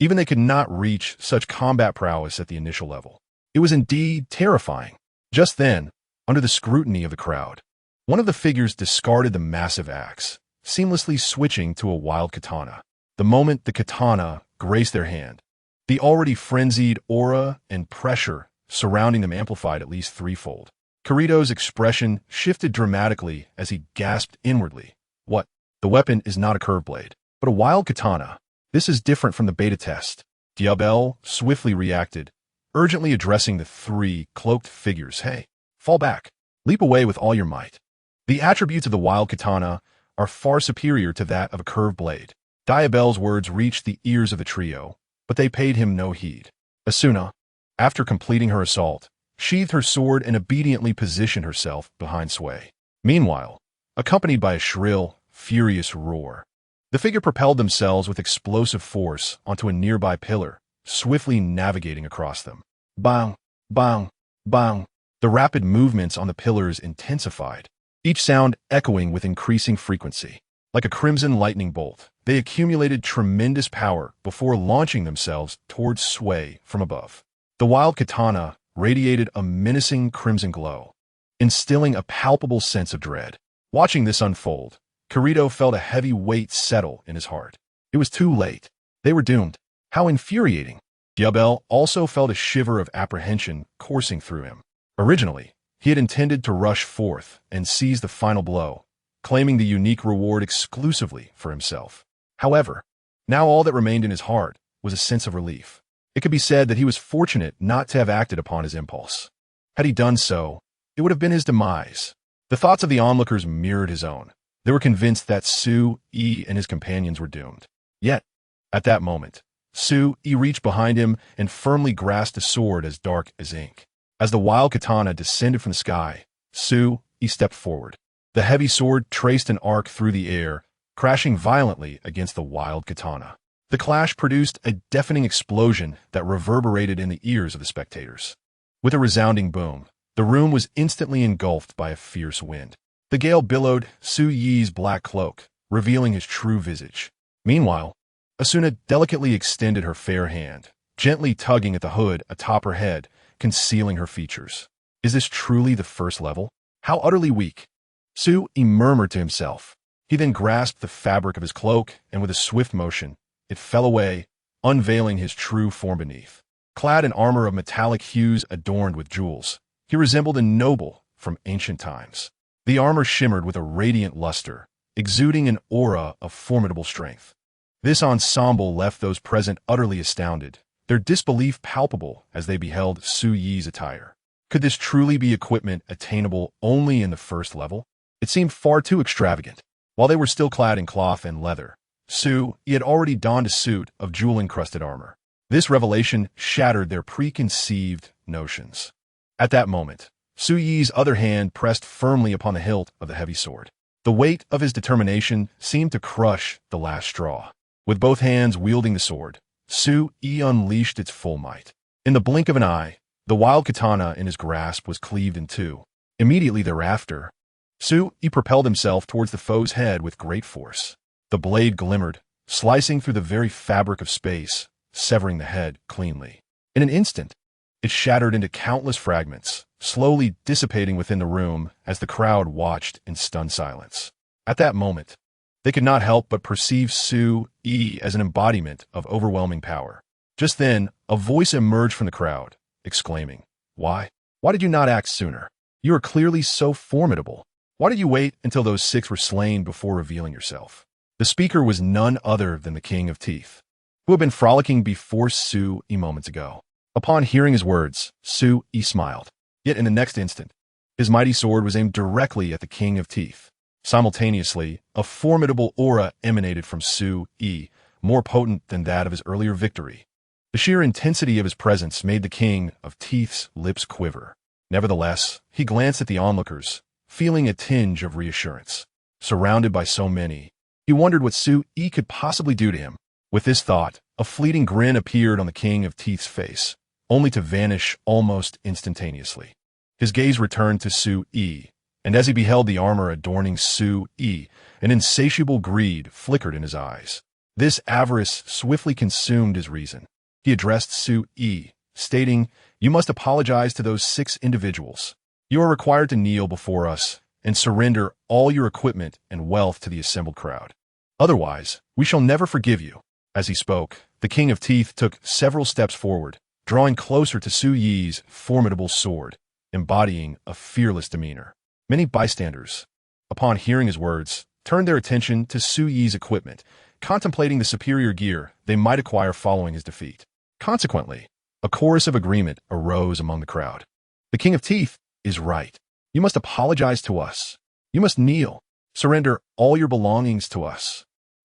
even they could not reach such combat prowess at the initial level. It was indeed terrifying. Just then, under the scrutiny of the crowd, one of the figures discarded the massive axe, seamlessly switching to a wild katana. The moment the katana graced their hand, the already frenzied aura and pressure surrounding them amplified at least threefold. Kirito's expression shifted dramatically as he gasped inwardly. What? The weapon is not a curved blade, but a wild katana. This is different from the beta test. Diabel swiftly reacted, urgently addressing the three cloaked figures. Hey, fall back. Leap away with all your might. The attributes of the wild katana are far superior to that of a curved blade. Diabel's words reached the ears of the trio, but they paid him no heed. Asuna, after completing her assault, sheathed her sword and obediently positioned herself behind Sway. Meanwhile, accompanied by a shrill, furious roar, the figure propelled themselves with explosive force onto a nearby pillar, swiftly navigating across them. Bang, bang, bang. The rapid movements on the pillars intensified, each sound echoing with increasing frequency. Like a crimson lightning bolt, they accumulated tremendous power before launching themselves towards Sway from above. The wild katana radiated a menacing crimson glow, instilling a palpable sense of dread. Watching this unfold, Kirito felt a heavy weight settle in his heart. It was too late. They were doomed. How infuriating. Diabel also felt a shiver of apprehension coursing through him. Originally, he had intended to rush forth and seize the final blow, claiming the unique reward exclusively for himself. However, now all that remained in his heart was a sense of relief. It could be said that he was fortunate not to have acted upon his impulse. Had he done so, it would have been his demise. The thoughts of the onlookers mirrored his own. They were convinced that Su-E and his companions were doomed. Yet, at that moment, Su-E reached behind him and firmly grasped a sword as dark as ink. As the wild katana descended from the sky, Su-E stepped forward. The heavy sword traced an arc through the air, crashing violently against the wild katana. The clash produced a deafening explosion that reverberated in the ears of the spectators. With a resounding boom, the room was instantly engulfed by a fierce wind. The gale billowed Su Yi's black cloak, revealing his true visage. Meanwhile, Asuna delicately extended her fair hand, gently tugging at the hood atop her head, concealing her features. Is this truly the first level? How utterly weak! Su Yi murmured to himself. He then grasped the fabric of his cloak, and with a swift motion, it fell away, unveiling his true form beneath. Clad in armor of metallic hues adorned with jewels, he resembled a noble from ancient times. The armor shimmered with a radiant luster, exuding an aura of formidable strength. This ensemble left those present utterly astounded, their disbelief palpable as they beheld Su Yi's attire. Could this truly be equipment attainable only in the first level? It seemed far too extravagant. While they were still clad in cloth and leather, Su Yi had already donned a suit of jewel-encrusted armor. This revelation shattered their preconceived notions. At that moment, Su Yi's other hand pressed firmly upon the hilt of the heavy sword. The weight of his determination seemed to crush the last straw. With both hands wielding the sword, Su Yi unleashed its full might. In the blink of an eye, the wild katana in his grasp was cleaved in two. Immediately thereafter, Su Yi propelled himself towards the foe's head with great force. The blade glimmered, slicing through the very fabric of space, severing the head cleanly. In an instant, it shattered into countless fragments, slowly dissipating within the room as the crowd watched in stunned silence. At that moment, they could not help but perceive Su Yi as an embodiment of overwhelming power. Just then, a voice emerged from the crowd, exclaiming, Why did you not act sooner? You are clearly so formidable. Why did you wait until those 6 were slain before revealing yourself? The speaker was none other than the King of Teeth, who had been frolicking before Su Yi moments ago. Upon hearing his words, Su Yi smiled. Yet in the next instant, his mighty sword was aimed directly at the King of Teeth. Simultaneously, a formidable aura emanated from Su Yi, more potent than that of his earlier victory. The sheer intensity of his presence made the King of Teeth's lips quiver. Nevertheless, he glanced at the onlookers, feeling a tinge of reassurance. Surrounded by so many, he wondered what Su Yi could possibly do to him. With this thought, a fleeting grin appeared on the King of Teeth's face, only to vanish almost instantaneously. His gaze returned to Su Yi, and as he beheld the armor adorning Su Yi, an insatiable greed flickered in his eyes. This avarice swiftly consumed his reason. He addressed Su Yi, stating, You must apologize to those 6 individuals. You are required to kneel before us and surrender all your equipment and wealth to the assembled crowd. Otherwise, we shall never forgive you. As he spoke, the King of Teeth took several steps forward, drawing closer to Su Yi's formidable sword, embodying a fearless demeanor. Many bystanders, upon hearing his words, turned their attention to Su Yi's equipment, contemplating the superior gear they might acquire following his defeat. Consequently, a chorus of agreement arose among the crowd. The King of Teeth is right. You must apologize to us. You must kneel. Surrender all your belongings to us.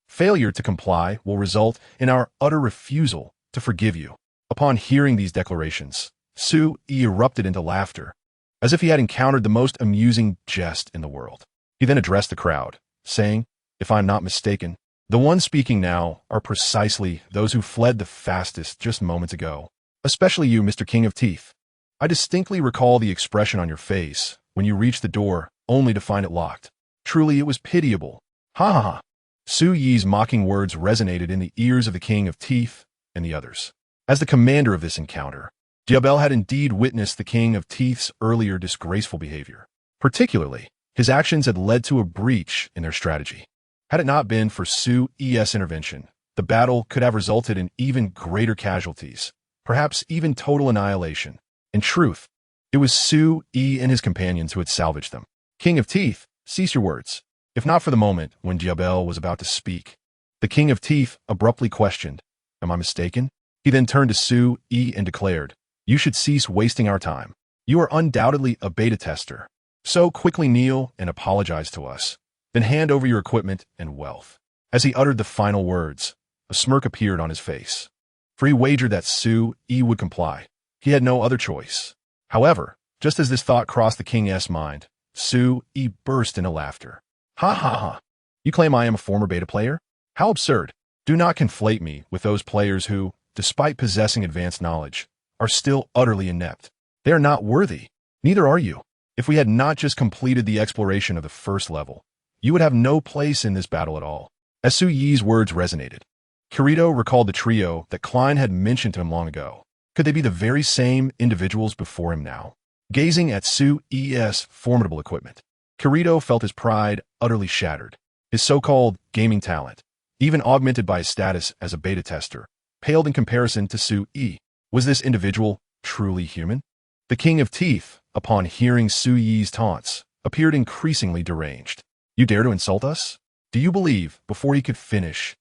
Failure to comply will result in our utter refusal to forgive you. Upon hearing these declarations, Su Yi erupted into laughter, as if he had encountered the most amusing jest in the world. He then addressed the crowd, saying, If I am not mistaken, the ones speaking now are precisely those who fled the fastest just moments ago. Especially you, Mr. King of Teeth. I distinctly recall the expression on your face when you reached the door only to find it locked. Truly, it was pitiable. Ha ha ha. Su Yi's mocking words resonated in the ears of the King of Teeth and the others. As the commander of this encounter, Diabel had indeed witnessed the King of Teeth's earlier disgraceful behavior. Particularly, his actions had led to a breach in their strategy. Had it not been for Su Yi's intervention, the battle could have resulted in even greater casualties, perhaps even total annihilation. In truth, it was Su Yi and his companions who had salvaged them. King of Teeth, cease your words. If not for the moment when Diabel was about to speak, the King of Teeth abruptly questioned, Am I mistaken? He then turned to Su Yi and declared, You should cease wasting our time. You are undoubtedly a beta tester. So quickly kneel and apologize to us. Then hand over your equipment and wealth. As he uttered the final words, a smirk appeared on his face. For he wagered that Su Yi would comply. He had no other choice. However, just as this thought crossed the King's mind, Su Yi burst into laughter. Ha ha ha. You claim I am a former beta player? How absurd. Do not conflate me with those players who, despite possessing advanced knowledge, are still utterly inept. They are not worthy. Neither are you. If we had not just completed the exploration of the first level, you would have no place in this battle at all. As Su Yi's words resonated, Kirito recalled the trio that Klein had mentioned to him long ago. Could they be the very same individuals before him now? Gazing at Su Yi's formidable equipment, Kirito felt his pride utterly shattered. His so-called gaming talent, even augmented by his status as a beta tester, paled in comparison to Su Yi. Was this individual truly human? The King of Teeth, upon hearing Su Yi's taunts, appeared increasingly deranged. You dare to insult us? Do you believe, before he could finish,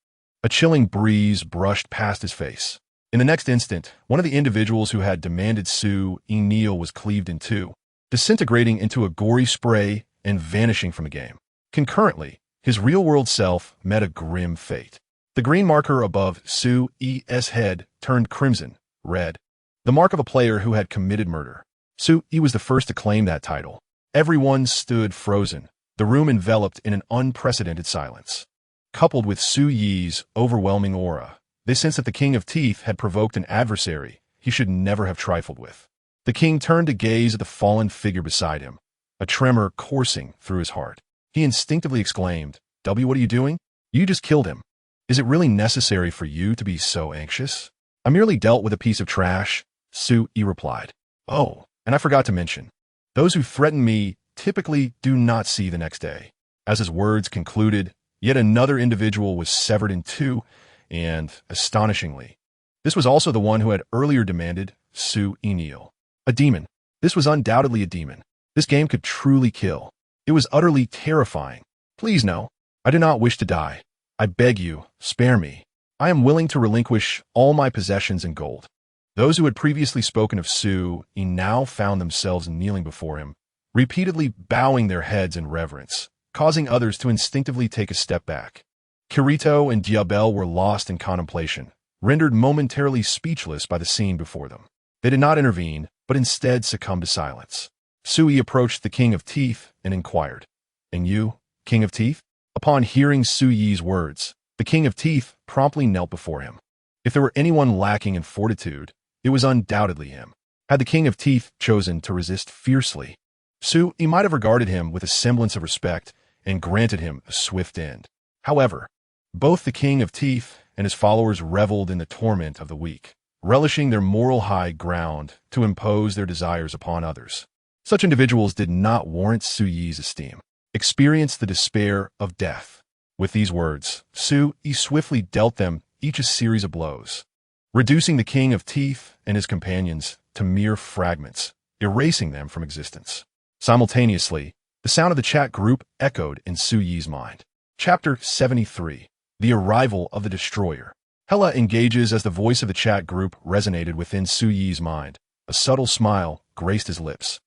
a chilling breeze brushed past his face. In the next instant, one of the individuals who had demanded Su Yi kneel was cleaved in two, disintegrating into a gory spray and vanishing from the game. Concurrently, his real-world self met a grim fate. The green marker above Su Yi's head turned crimson, red, the mark of a player who had committed murder. Su Yi was the first to claim that title. Everyone stood frozen, the room enveloped in an unprecedented silence. Coupled with Su Yi's overwhelming aura, they sensed that the King of Teeth had provoked an adversary he should never have trifled with. The king turned to gaze at the fallen figure beside him, a tremor coursing through his heart. He instinctively exclaimed, "W, what are you doing? You just killed him. Is it really necessary for you to be so anxious?" "I merely dealt with a piece of trash," Su Yi replied. "Oh, and I forgot to mention, those who threaten me typically do not see the next day." As his words concluded, yet another individual was severed in two, and, astonishingly, this was also the one who had earlier demanded Su Yi kneel. A demon. This was undoubtedly a demon. This game could truly kill. It was utterly terrifying. "Please no. I do not wish to die. I beg you, spare me. I am willing to relinquish all my possessions and gold." Those who had previously spoken of Su Yi now found themselves kneeling before him, repeatedly bowing their heads in reverence, causing others to instinctively take a step back. Kirito and Diabel were lost in contemplation, rendered momentarily speechless by the scene before them. They did not intervene, but instead succumbed to silence. Su Yi approached the King of Teeth and inquired, "And you, King of Teeth?" Upon hearing Su Yi's words, the King of Teeth promptly knelt before him. If there were anyone lacking in fortitude, it was undoubtedly him. Had the King of Teeth chosen to resist fiercely, Su Yi might have regarded him with a semblance of respect and granted him a swift end. However, both the King of Teeth and his followers reveled in the torment of the weak, relishing their moral high ground to impose their desires upon others. Such individuals did not warrant Su Yi's esteem. Experience the despair of death. With these words, Su Yi swiftly dealt them each a series of blows, reducing the King of Teeth and his companions to mere fragments, erasing them from existence. Simultaneously, the sound of the chat group echoed in Su Yi's mind. Chapter 73. The Arrival of the Destroyer. Hela engages as the voice of the chat group resonated within Su Yi's mind. A subtle smile graced his lips.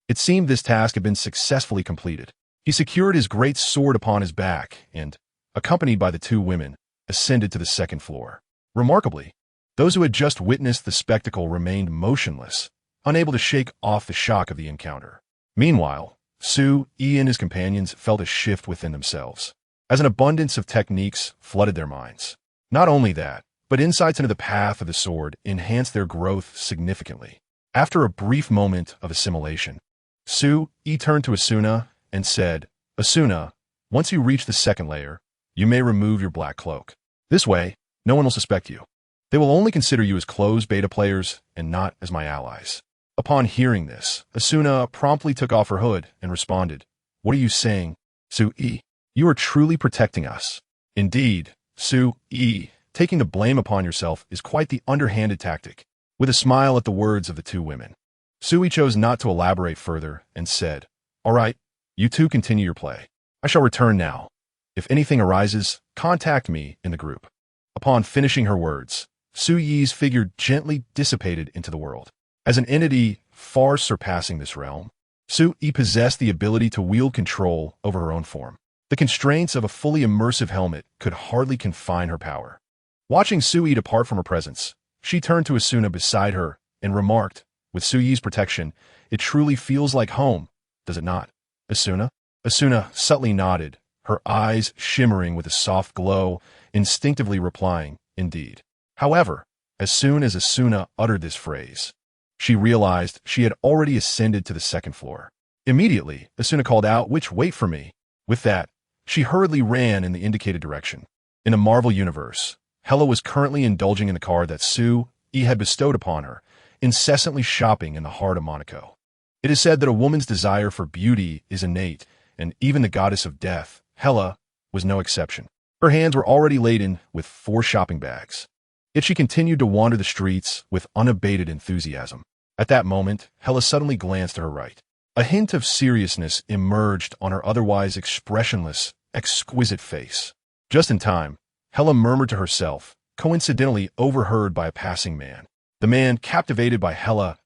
It seemed this task had been successfully completed. He secured his great sword upon his back and, accompanied by the two women, ascended to the second floor. Remarkably, those who had just witnessed the spectacle remained motionless, unable to shake off the shock of the encounter. Meanwhile, Su Yi and his companions felt a shift within themselves, as an abundance of techniques flooded their minds. Not only that, but insights into the path of the sword enhanced their growth significantly. After a brief moment of assimilation, Su Yi turned to Asuna and said, "Asuna, once you reach the second layer, you may remove your black cloak. This way, no one will suspect you. They will only consider you as closed beta players and not as my allies." Upon hearing this, Asuna promptly took off her hood and responded, "What are you saying, Su Yi? You are truly protecting us." "Indeed, Su Yi, taking the blame upon yourself is quite the underhanded tactic." With a smile at the words of the two women, Su Yi chose not to elaborate further and said, "All right, you two continue your play. I shall return now. If anything arises, contact me in the group." Upon finishing her words, Su Yi's figure gently dissipated into the world. As an entity far surpassing this realm, Su Yi possessed the ability to wield control over her own form. The constraints of a fully immersive helmet could hardly confine her power. Watching Su Yi depart from her presence, she turned to Asuna beside her and remarked, "With Su Yi's protection, it truly feels like home, does it not, Asuna?" Asuna subtly nodded, her eyes shimmering with a soft glow instinctively replying, "Indeed." However, as soon as Asuna uttered this phrase, she realized she had already ascended to the second floor. Immediately, Asuna called out, "Wait for me." With that, she hurriedly ran in the indicated direction. In a Marvel universe, Hela was currently indulging in the car that Sue-E had bestowed upon her, incessantly shopping in the heart of Monaco. It is said that a woman's desire for beauty is innate, and even the goddess of death, Hela, was no exception. Her hands were already laden with 4 shopping bags. Yet she continued to wander the streets with unabated enthusiasm. At that moment, Hela suddenly glanced to her right. A hint of seriousness emerged on her otherwise expressionless, exquisite face. Just in time, Hela murmured to herself, coincidentally overheard by a passing man. The man, captivated by Hela's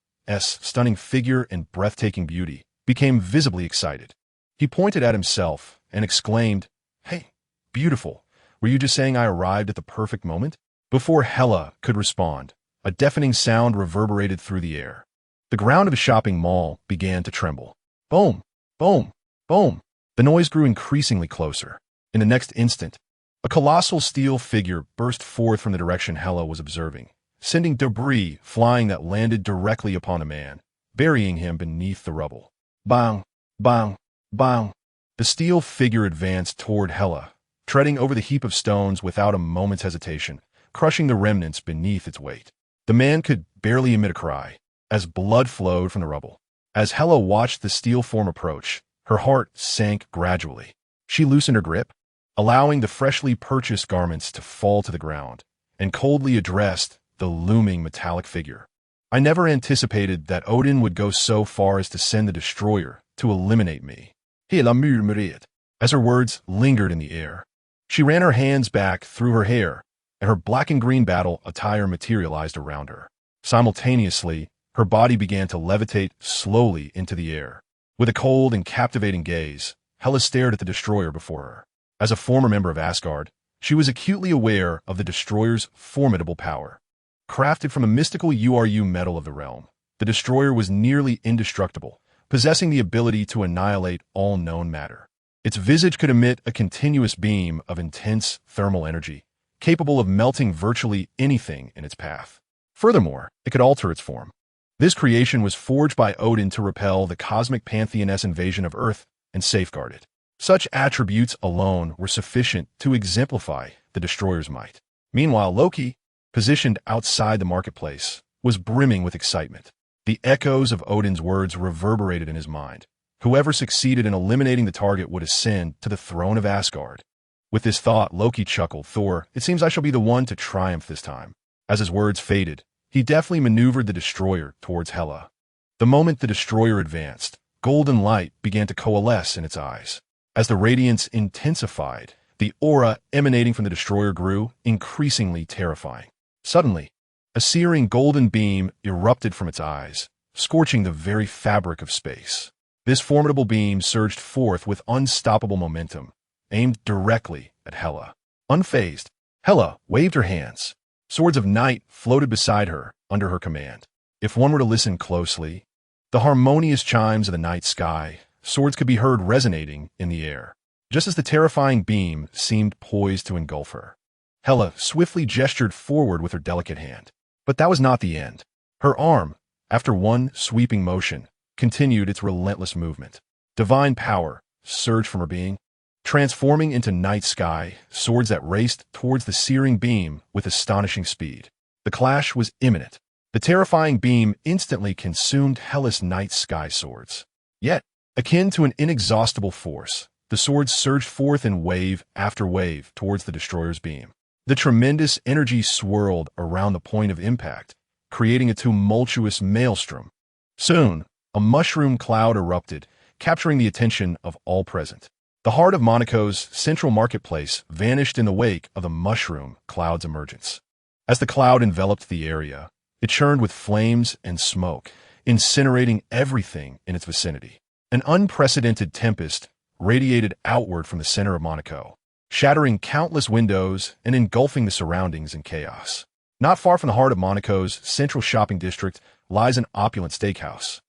stunning figure and breathtaking beauty, became visibly excited. He pointed at himself and exclaimed, "Hey, beautiful, were you just saying I arrived at the perfect moment?" Before Hela could respond, a deafening sound reverberated through the air. The ground of a shopping mall began to tremble. Boom, boom, boom. The noise grew increasingly closer. In the next instant, a colossal steel figure burst forth from the direction Hela was observing, sending debris flying that landed directly upon the man, burying him beneath the rubble. Bang, bang, bang. The steel figure advanced toward Hela, treading over the heap of stones without a moment's hesitation, crushing the remnants beneath its weight. The man could barely emit a cry, as blood flowed from the rubble. As Hela watched the steel form approach, her heart sank gradually. She loosened her grip, allowing the freshly purchased garments to fall to the ground, and coldly addressed the looming metallic figure. "I never anticipated that Odin would go so far as to send the destroyer to eliminate me." Hela murmured, as her words lingered in the air. She ran her hands back through her hair, and her black and green battle attire materialized around her. Simultaneously, her body began to levitate slowly into the air. With a cold and captivating gaze, Hela stared at the destroyer before her. As a former member of Asgard, she was acutely aware of the destroyer's formidable power. Crafted from a mystical URU metal of the realm, the destroyer was nearly indestructible, possessing the ability to annihilate all known matter. Its visage could emit a continuous beam of intense thermal energy, capable of melting virtually anything in its path. Furthermore, it could alter its form. This creation was forged by Odin to repel the cosmic pantheon's invasion of Earth and safeguard it. Such attributes alone were sufficient to exemplify the destroyer's might. Meanwhile, Loki, positioned outside the marketplace, was brimming with excitement. The echoes of Odin's words reverberated in his mind. Whoever succeeded in eliminating the target would ascend to the throne of Asgard. With this thought, Loki chuckled, "Thor, it seems I shall be the one to triumph this time." As his words faded, he deftly maneuvered the destroyer towards Hela. The moment the destroyer advanced, golden light began to coalesce in its eyes. As the radiance intensified, the aura emanating from the destroyer grew, increasingly terrifying. Suddenly, a searing golden beam erupted from its eyes, scorching the very fabric of space. This formidable beam surged forth with unstoppable momentum, aimed directly at Hela. Unfazed, Hela waved her hands. Swords of night floated beside her, under her command. If one were to listen closely, the harmonious chimes of the night sky, swords could be heard resonating in the air, just as the terrifying beam seemed poised to engulf her. Hela swiftly gestured forward with her delicate hand. But that was not the end. Her arm, after one sweeping motion, continued its relentless movement. Divine power surged from her being, transforming into night sky, swords that raced towards the searing beam with astonishing speed. The clash was imminent. The terrifying beam instantly consumed Hela's night sky swords. Yet, akin to an inexhaustible force, the swords surged forth in wave after wave towards the destroyer's beam. The tremendous energy swirled around the point of impact, creating a tumultuous maelstrom. Soon, a mushroom cloud erupted, capturing the attention of all present. The heart of Monaco's central marketplace vanished in the wake of the mushroom cloud's emergence. As the cloud enveloped the area, it churned with flames and smoke, incinerating everything in its vicinity. An unprecedented tempest radiated outward from the center of Monaco, shattering countless windows and engulfing the surroundings in chaos. Not far from the heart of Monaco's central shopping district lies an opulent steakhouse.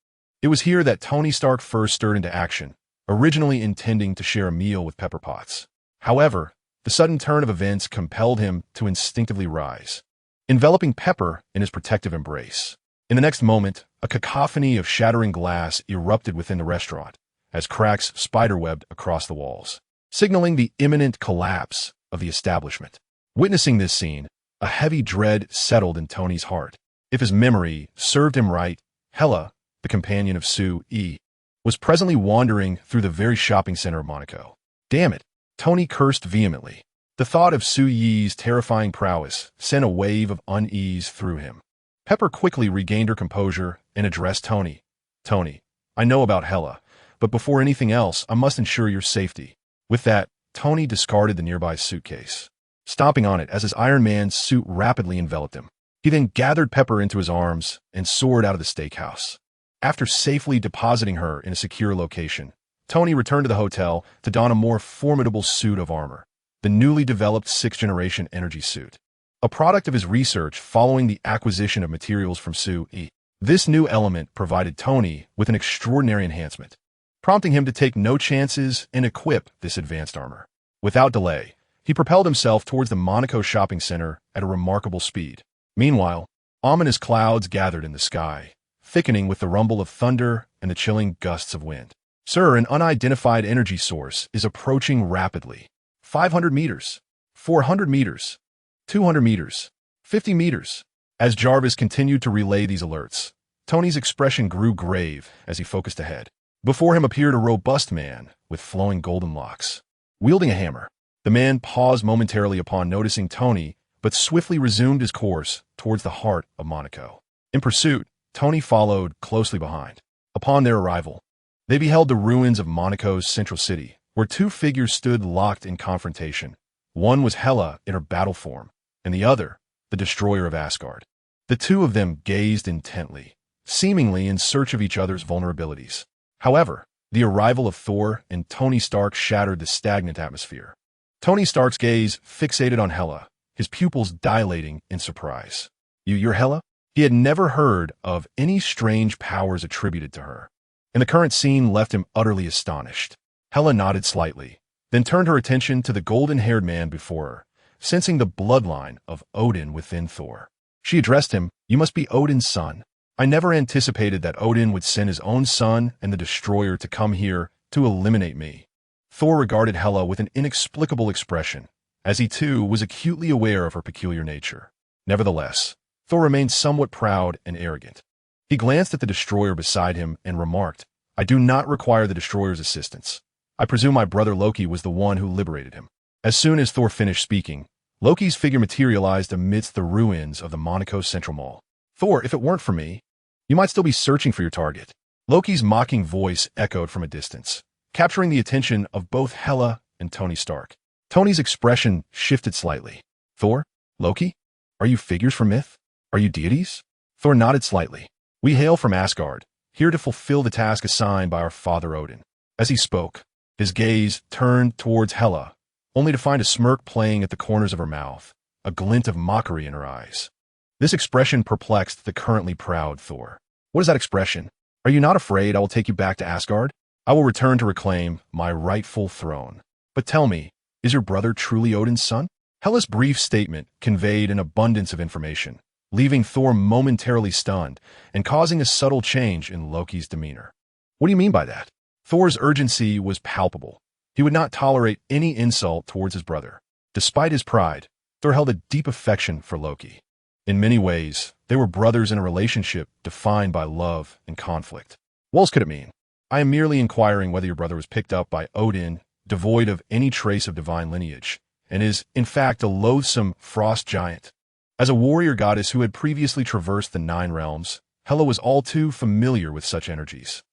It was here that Tony Stark first stirred into action, originally intending to share a meal with Pepper Potts. However, The sudden turn of events compelled him to instinctively rise, enveloping Pepper in his protective embrace. In the next moment, a cacophony of shattering glass erupted within the restaurant, as cracks spiderwebbed across the walls, signaling the imminent collapse of the establishment. Witnessing this scene, a heavy dread settled in Tony's heart. If his memory served him right, Hela, the companion of Sue-E, was presently wandering through the very shopping center of Monaco. Damn it, Tony cursed vehemently. The thought of Sue-Ye's terrifying prowess sent a wave of unease through him. Pepper quickly regained her composure and addressed Tony. Tony, I know about Hela, but before anything else, I must ensure your safety. With that, Tony discarded the nearby suitcase, stomping on it as his Iron Man suit rapidly enveloped him. He then gathered Pepper into his arms and soared out of the steakhouse. After safely depositing her in a secure location, Tony returned to the hotel to don a more formidable suit of armor, the newly developed 6th-generation energy suit, a product of his research following the acquisition of materials from Sue-E. This new element provided Tony with an extraordinary enhancement, prompting him to take no chances and equip this advanced armor. Without delay, he propelled himself towards the Monaco shopping center at a remarkable speed. Meanwhile, ominous clouds gathered in the sky, thickening with the rumble of thunder and the chilling gusts of wind. Sir, an unidentified energy source is approaching rapidly. 500 meters, 400 meters, 200 meters, 50 meters. As Jarvis continued to relay these alerts, Tony's expression grew grave as he focused ahead. Before him appeared a robust man with flowing golden locks, wielding a hammer. The man paused momentarily upon noticing Tony, but swiftly resumed his course towards the heart of Monaco. In pursuit, Tony followed closely behind. Upon their arrival, they beheld the ruins of Monaco's central city, where two figures stood locked in confrontation. One was Hela in her battle form, and the other, the destroyer of Asgard. The two of them gazed intently, seemingly in search of each other's vulnerabilities. However, the arrival of Thor and Tony Stark shattered the stagnant atmosphere. Tony Stark's gaze fixated on Hela, his pupils dilating in surprise. You're Hela? He had never heard of any strange powers attributed to her, and the current scene left him utterly astonished. Hela nodded slightly, then turned her attention to the golden-haired man before her, sensing the bloodline of Odin within Thor. She addressed him, "You must be Odin's son. I never anticipated that Odin would send his own son and the Destroyer to come here to eliminate me." Thor regarded Hela with an inexplicable expression, as he too was acutely aware of her peculiar nature. Nevertheless, Thor remained somewhat proud and arrogant. He glanced at the Destroyer beside him and remarked, "I do not require the Destroyer's assistance. I presume my brother Loki was the one who liberated him." As soon as Thor finished speaking, Loki's figure materialized amidst the ruins of the Monaco Central Mall. "Thor, if it weren't for me, you might still be searching for your target." Loki's mocking voice echoed from a distance, capturing the attention of both Hela and Tony Stark. Tony's expression shifted slightly. "Thor? Loki? Are you figures from myth? Are you deities?" Thor nodded slightly. "We hail from Asgard, here to fulfill the task assigned by our father Odin." As he spoke, his gaze turned towards Hela, only to find a smirk playing at the corners of her mouth, a glint of mockery in her eyes. This expression perplexed the currently proud Thor. "What is that expression? Are you not afraid I will take you back to Asgard? I will return to reclaim my rightful throne. But tell me, is your brother truly Odin's son?" Hela's brief statement conveyed an abundance of information, leaving Thor momentarily stunned and causing a subtle change in Loki's demeanor. "What do you mean by that?" Thor's urgency was palpable. He would not tolerate any insult towards his brother. Despite his pride, Thor held a deep affection for Loki. In many ways, they were brothers in a relationship defined by love and conflict. What else could it mean? "I am merely inquiring whether your brother was picked up by Odin, devoid of any trace of divine lineage, and is, in fact, a loathsome frost giant." As a warrior goddess who had previously traversed the 9 realms, Hela was all too familiar with such energies.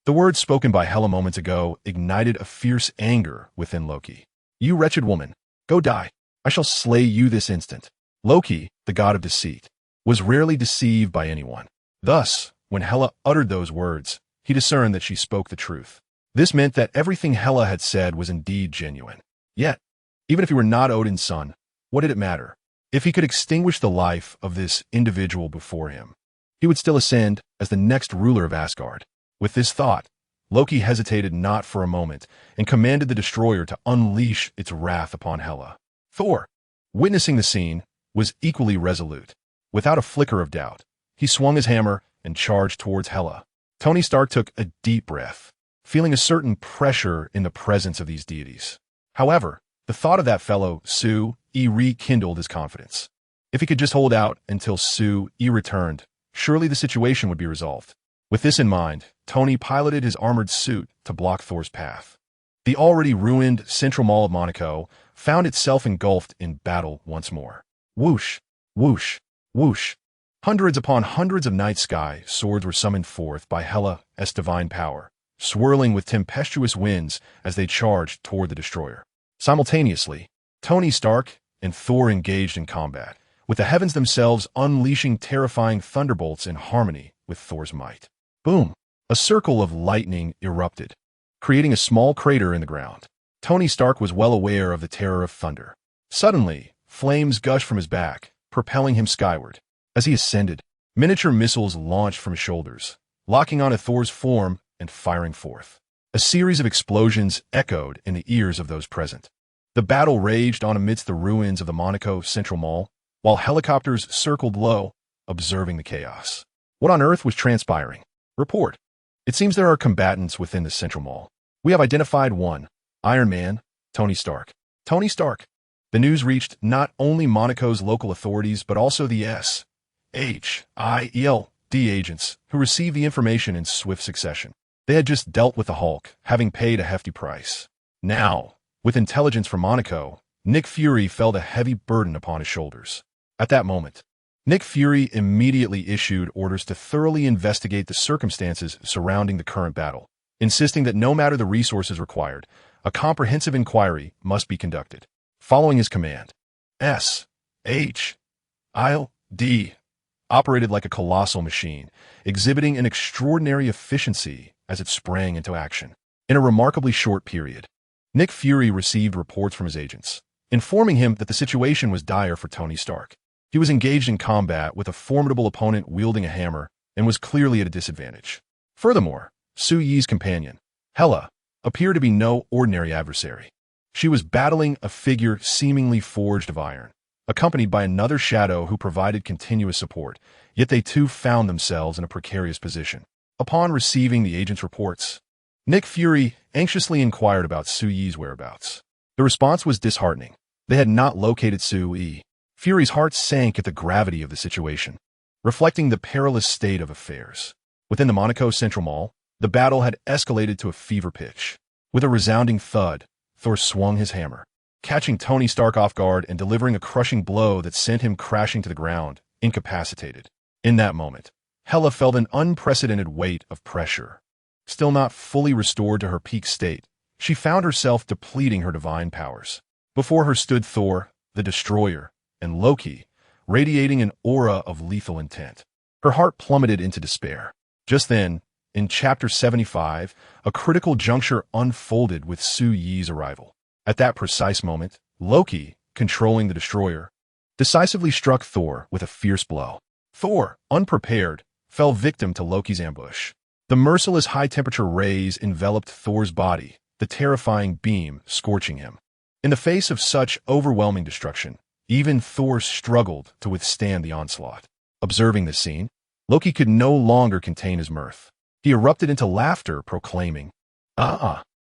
The words spoken by Hela moments ago ignited a fierce anger within Loki. "You wretched woman, go die. I shall slay you this instant." Loki, the god of deceit, was rarely deceived by anyone. Thus, when Hela uttered those words, he discerned that she spoke the truth. This meant that everything Hela had said was indeed genuine. Yet, even if he were not Odin's son, what did it matter? If he could extinguish the life of this individual before him, he would still ascend as the next ruler of Asgard. With this thought, Loki hesitated not for a moment and commanded the Destroyer to unleash its wrath upon Hela. Thor, witnessing the scene, was equally resolute. Without a flicker of doubt, he swung his hammer and charged towards Hela. Tony Stark took a deep breath, feeling a certain pressure in the presence of these deities. However, the thought of that fellow, Sue-E, rekindled his confidence. If he could just hold out until Sue-E returned, surely the situation would be resolved. With this in mind, Tony piloted his armored suit to block Thor's path. The already ruined Central Mall of Monaco found itself engulfed in battle once more. Whoosh, whoosh, whoosh. Hundreds upon hundreds of night sky swords were summoned forth by Hela's divine power, swirling with tempestuous winds as they charged toward the destroyer. Simultaneously, Tony Stark and Thor engaged in combat, with the heavens themselves unleashing terrifying thunderbolts in harmony with Thor's might. Boom! A circle of lightning erupted, creating a small crater in the ground. Tony Stark was well aware of the terror of thunder. Suddenly, flames gushed from his back, propelling him skyward. As he ascended, miniature missiles launched from his shoulders, locking onto Thor's form and firing forth. A series of explosions echoed in the ears of those present. The battle raged on amidst the ruins of the Monaco Central Mall, while helicopters circled low, observing the chaos. What on earth was transpiring? Report. It seems there are combatants within the Central Mall. We have identified one. Iron Man, Tony Stark. Tony Stark. The news reached not only Monaco's local authorities, but also the SHIELD agents, who received the information in swift succession. They had just dealt with the Hulk, having paid a hefty price. Now, with intelligence from Monaco, Nick Fury felt a heavy burden upon his shoulders. At that moment, Nick Fury immediately issued orders to thoroughly investigate the circumstances surrounding the current battle, insisting that no matter the resources required, a comprehensive inquiry must be conducted. Following his command, SHIELD operated like a colossal machine, exhibiting an extraordinary efficiency as it sprang into action. In a remarkably short period, Nick Fury received reports from his agents, informing him that the situation was dire for Tony Stark. He was engaged in combat with a formidable opponent wielding a hammer and was clearly at a disadvantage. Furthermore, Sue-Yi's companion, Hela, appeared to be no ordinary adversary. She was battling a figure seemingly forged of iron, accompanied by another shadow who provided continuous support, yet they too found themselves in a precarious position. Upon receiving the agent's reports, Nick Fury anxiously inquired about Sue-Yi's whereabouts. The response was disheartening. They had not located Sue-Yi. Fury's heart sank at the gravity of the situation, reflecting the perilous state of affairs. Within the Monaco Central Mall, the battle had escalated to a fever pitch. With a resounding thud, Thor swung his hammer, catching Tony Stark off guard and delivering a crushing blow that sent him crashing to the ground, incapacitated. In that moment, Hela felt an unprecedented weight of pressure. Still not fully restored to her peak state, she found herself depleting her divine powers. Before her stood Thor, the Destroyer, and Loki, radiating an aura of lethal intent. Her heart plummeted into despair. Just then, in Chapter 75, a critical juncture unfolded with Sue-Yi's arrival. At that precise moment, Loki, controlling the Destroyer, decisively struck Thor with a fierce blow. Thor, unprepared, fell victim to Loki's ambush. The merciless high-temperature rays enveloped Thor's body, the terrifying beam scorching him. In the face of such overwhelming destruction, even Thor struggled to withstand the onslaught. Observing this scene, Loki could no longer contain his mirth. He erupted into laughter, proclaiming,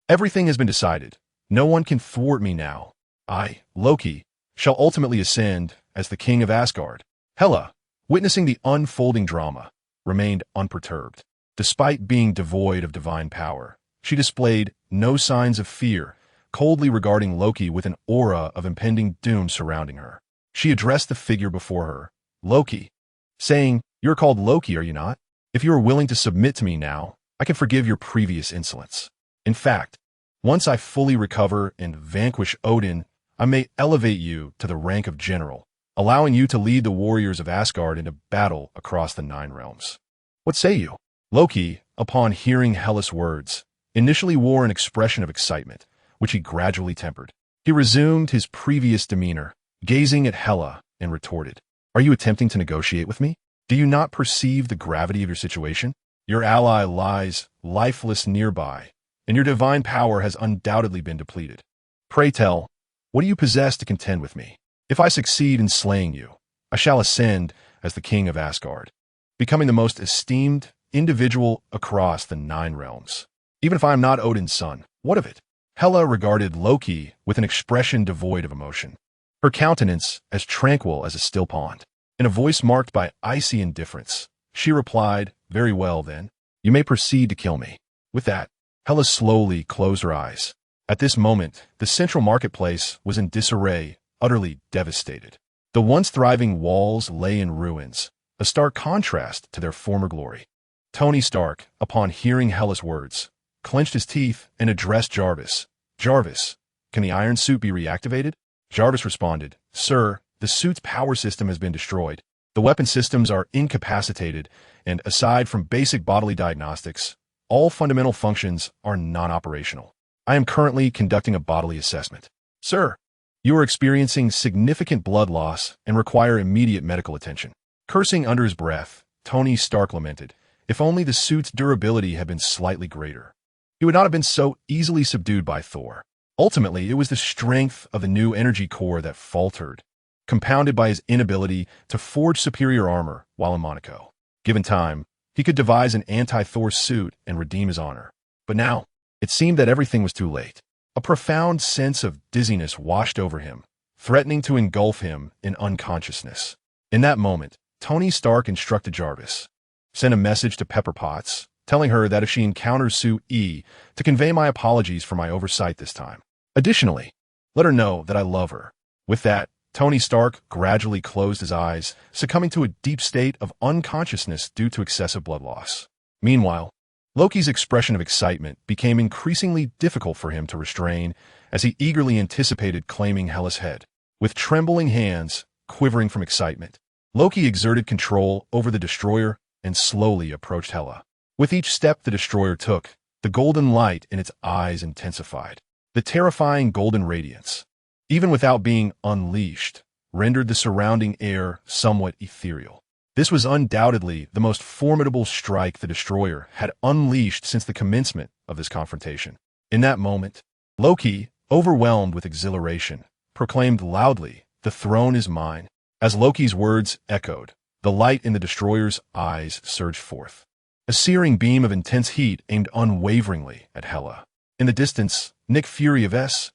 Everything has been decided. No one can thwart me now. I, Loki, shall ultimately ascend as the king of Asgard. Hela, witnessing the unfolding drama, remained unperturbed. Despite being devoid of divine power, she displayed no signs of fear, coldly regarding Loki with an aura of impending doom surrounding her. She addressed the figure before her, Loki, saying, "You're called Loki, are you not? If you are willing to submit to me now, I can forgive your previous insolence. In fact, once I fully recover and vanquish Odin, I may elevate you to the rank of general, allowing you to lead the warriors of Asgard into battle across the 9 realms. What say you?" Loki, upon hearing Hela's words, initially wore an expression of excitement, which he gradually tempered. He resumed his previous demeanor, gazing at Hela, and retorted, "Are you attempting to negotiate with me? Do you not perceive the gravity of your situation? Your ally lies lifeless nearby, and your divine power has undoubtedly been depleted. Pray tell, What do you possess to contend with me? If I succeed in slaying you, I shall ascend as the king of Asgard, becoming the most esteemed individual across the 9 realms. Even if I am not Odin's son, what of it? Hela regarded Loki with an expression devoid of emotion, her countenance as tranquil as a still pond. In a voice marked by icy indifference, she replied, "Very well, then. You may proceed to kill me." With that, Hela slowly closed her eyes. At this moment, the central marketplace was in disarray, utterly devastated. The once thriving walls lay in ruins, a stark contrast to their former glory. Tony Stark, upon hearing Hela's words, clenched his teeth and addressed Jarvis. "Jarvis, can the iron suit be reactivated?" Jarvis responded, "Sir, the suit's power system has been destroyed. The weapon systems are incapacitated, and aside from basic bodily diagnostics, all fundamental functions are non-operational. I am currently conducting a bodily assessment. Sir, you are experiencing significant blood loss and require immediate medical attention." Cursing under his breath, Tony Stark lamented, "If only the suit's durability had been slightly greater. He would not have been so easily subdued by Thor." Ultimately, it was the strength of the new energy core that faltered, compounded by his inability to forge superior armor while in Monaco. Given time, he could devise an anti-Thor suit and redeem his honor. But now, it seemed that everything was too late. A profound sense of dizziness washed over him, threatening to engulf him in unconsciousness. In that moment, Tony Stark instructed Jarvis, "Send a message to Pepper Potts, telling her that if she encounters Sue E, to convey my apologies for my oversight this time. Additionally, let her know that I love her." With that, Tony Stark gradually closed his eyes, succumbing to a deep state of unconsciousness due to excessive blood loss. Meanwhile, Loki's expression of excitement became increasingly difficult for him to restrain as he eagerly anticipated claiming Hela's head. With trembling hands, quivering from excitement, Loki exerted control over the destroyer and slowly approached Hela. With each step the destroyer took, the golden light in its eyes intensified. The terrifying golden radiance, even without being unleashed, rendered the surrounding air somewhat ethereal. This was undoubtedly the most formidable strike the destroyer had unleashed since the commencement of this confrontation. In that moment, Loki, overwhelmed with exhilaration, proclaimed loudly, "The throne is mine." As Loki's words echoed, the light in the destroyer's eyes surged forth. A searing beam of intense heat aimed unwaveringly at Hela. In the distance, Nick Fury of S.H.I.E.L.D.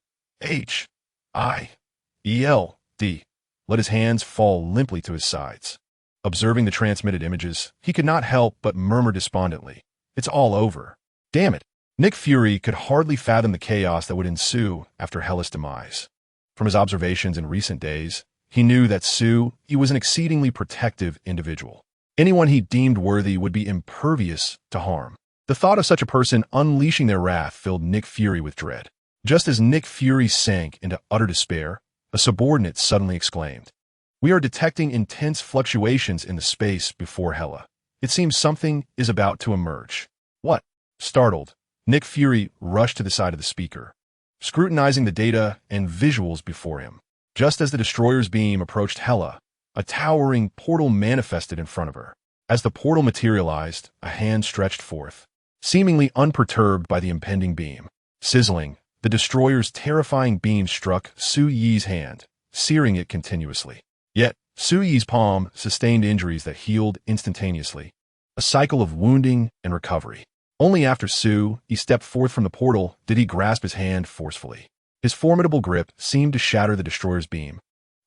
let his hands fall limply to his sides. Observing the transmitted images, he could not help but murmur despondently, "It's all over." Damn it! Nick Fury could hardly fathom the chaos that would ensue after Hela's demise. From his observations in recent days, he knew that he was an exceedingly protective individual. Anyone he deemed worthy would be impervious to harm. The thought of such a person unleashing their wrath filled Nick Fury with dread. Just as Nick Fury sank into utter despair, a subordinate suddenly exclaimed, "We are detecting intense fluctuations in the space before Hela. It seems something is about to emerge." "What?" Startled, Nick Fury rushed to the side of the speaker, scrutinizing the data and visuals before him. Just as the destroyer's beam approached Hela, a towering portal manifested in front of her. As the portal materialized, a hand stretched forth, seemingly unperturbed by the impending beam. Sizzling, the destroyer's terrifying beam struck Su Yi's hand, searing it continuously. Yet, Su Yi's palm sustained injuries that healed instantaneously. A cycle of wounding and recovery. Only after Su Yi stepped forth from the portal did he grasp his hand forcefully. His formidable grip seemed to shatter the destroyer's beam,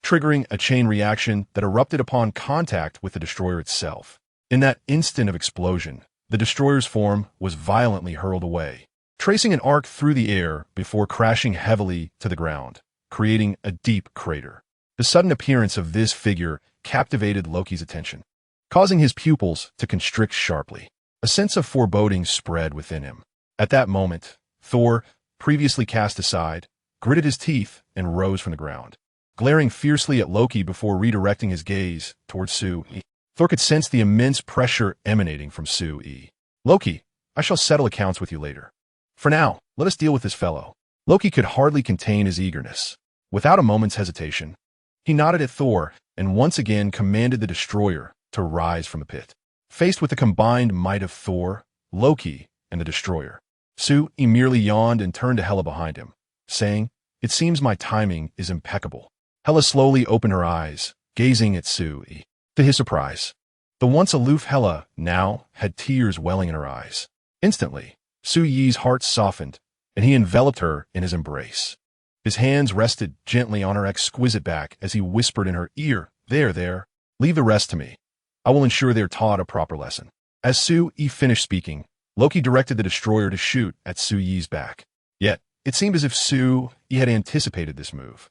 triggering a chain reaction that erupted upon contact with the destroyer itself. In that instant of explosion, the destroyer's form was violently hurled away, tracing an arc through the air before crashing heavily to the ground, creating a deep crater. The sudden appearance of this figure captivated Loki's attention, causing his pupils to constrict sharply. A sense of foreboding spread within him. At that moment, Thor, previously cast aside, gritted his teeth and rose from the ground, glaring fiercely at Loki before redirecting his gaze towards Su Yi. Thor could sense the immense pressure emanating from Su Yi. "Loki, I shall settle accounts with you later. For now, let us deal with this fellow." Loki could hardly contain his eagerness. Without a moment's hesitation, he nodded at Thor and once again commanded the destroyer to rise from the pit. Faced with the combined might of Thor, Loki, and the destroyer, Su Yi merely yawned and turned to Hela behind him, saying, It seems my timing is impeccable. Hela slowly opened her eyes, gazing at Sui. To his surprise, the once aloof Hela now had tears welling in her eyes. Instantly, Suyi's heart softened, and he enveloped her in his embrace. His hands rested gently on her exquisite back as he whispered in her ear, There, leave the rest to me. I will ensure they're taught a proper lesson. As Sui finished speaking, Loki directed the destroyer to shoot at Suyi's back. Yet, it seemed as if Sui had anticipated this move.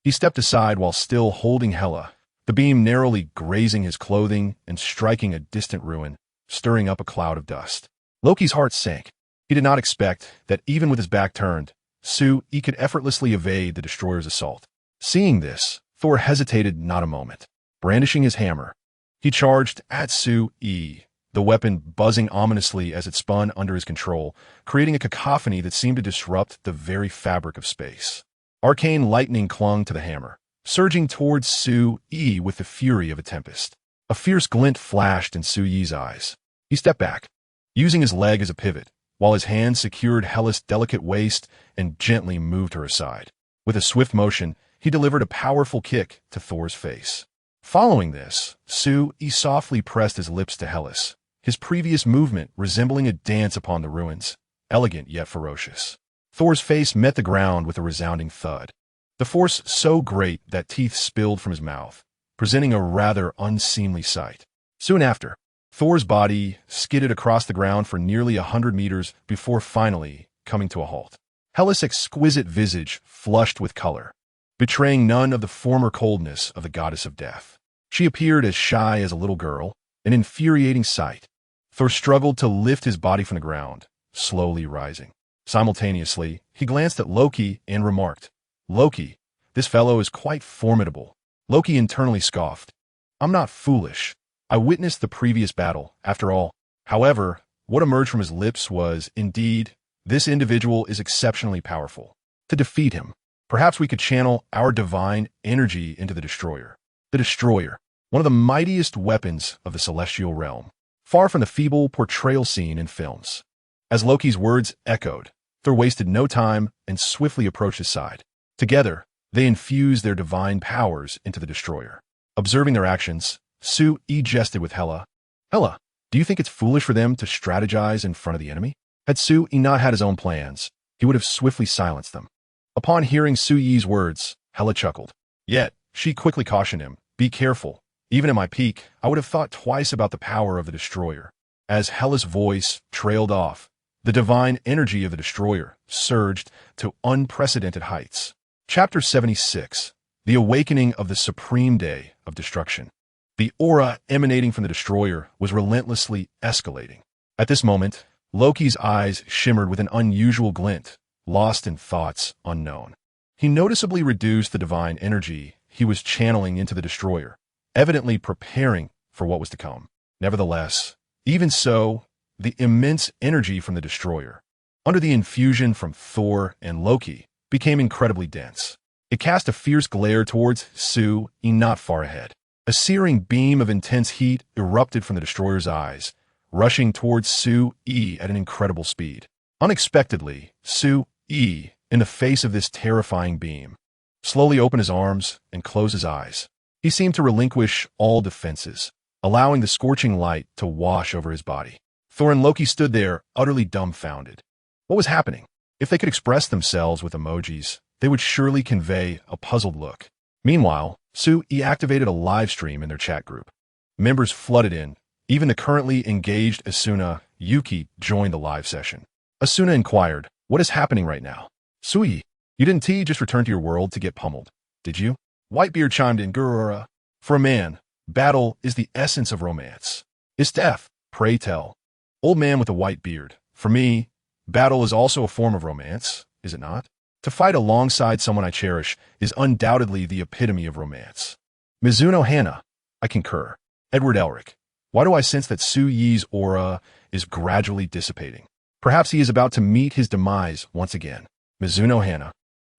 He stepped aside while still holding Hela, the beam narrowly grazing his clothing and striking a distant ruin, stirring up a cloud of dust. Loki's heart sank. He did not expect that even with his back turned, Sui could effortlessly evade the destroyer's assault. Seeing this, Thor hesitated not a moment. Brandishing his hammer, he charged at Sui, the weapon buzzing ominously as it spun under his control, creating a cacophony that seemed to disrupt the very fabric of space. Arcane lightning clung to the hammer, surging towards Sui with the fury of a tempest. A fierce glint flashed in Sui's eyes. He stepped back, using his leg as a pivot, while his hand secured Hela's delicate waist and gently moved her aside. With a swift motion, he delivered a powerful kick to Thor's face. Following this, Sui softly pressed his lips to Hela's, his previous movement resembling a dance upon the ruins, elegant yet ferocious. Thor's face met the ground with a resounding thud, the force so great that teeth spilled from his mouth, presenting a rather unseemly sight. Soon after, Thor's body skidded across the ground for nearly 100 meters before finally coming to a halt. Hela's exquisite visage flushed with color, betraying none of the former coldness of the goddess of death. She appeared as shy as a little girl, an infuriating sight. Thor struggled to lift his body from the ground, slowly rising. Simultaneously, he glanced at Loki and remarked, Loki, this fellow is quite formidable. Loki internally scoffed. I'm not foolish. I witnessed the previous battle, after all. However, what emerged from his lips was, indeed, this individual is exceptionally powerful. To defeat him, perhaps we could channel our divine energy into the Destroyer. The Destroyer, one of the mightiest weapons of the celestial realm, far from the feeble portrayal seen in films. As Loki's words echoed, Thor wasted no time and swiftly approached his side. Together, they infused their divine powers into the Destroyer. Observing their actions, Sui jested with Hela. Hela, do you think it's foolish for them to strategize in front of the enemy? Had Sui not had his own plans, he would have swiftly silenced them. Upon hearing Sui's words, Hela chuckled. Yet, she quickly cautioned him, Be careful. Even at my peak, I would have thought twice about the power of the Destroyer. As Hela's voice trailed off, the divine energy of the Destroyer surged to unprecedented heights. Chapter 76. The Awakening of the Supreme Day of Destruction. The aura emanating from the Destroyer was relentlessly escalating. At this moment, Loki's eyes shimmered with an unusual glint, lost in thoughts unknown. He noticeably reduced the divine energy he was channeling into the Destroyer, evidently preparing for what was to come. Nevertheless, even so, the immense energy from the Destroyer, under the infusion from Thor and Loki, became incredibly dense. It cast a fierce glare towards Sui not far ahead. A searing beam of intense heat erupted from the Destroyer's eyes, rushing towards Sui at an incredible speed. Unexpectedly, Sui, in the face of this terrifying beam, slowly opened his arms and closed his eyes. He seemed to relinquish all defenses, allowing the scorching light to wash over his body. Thor and Loki stood there, utterly dumbfounded. What was happening? If they could express themselves with emojis, they would surely convey a puzzled look. Meanwhile, Sui activated a live stream in their chat group. Members flooded in. Even the currently engaged Asuna, Yuki, joined the live session. Asuna inquired, What is happening right now? Sui, you didn't just return to your world to get pummeled, did you? Whitebeard chimed in, Gurararara. For a man, battle is the essence of romance. Is death, pray tell. Old man with a white beard. For me, battle is also a form of romance, is it not? To fight alongside someone I cherish is undoubtedly the epitome of romance. Mizuno Hannah, I concur. Edward Elric, why do I sense that Sui's aura is gradually dissipating? Perhaps he is about to meet his demise once again. Mizuno Hannah,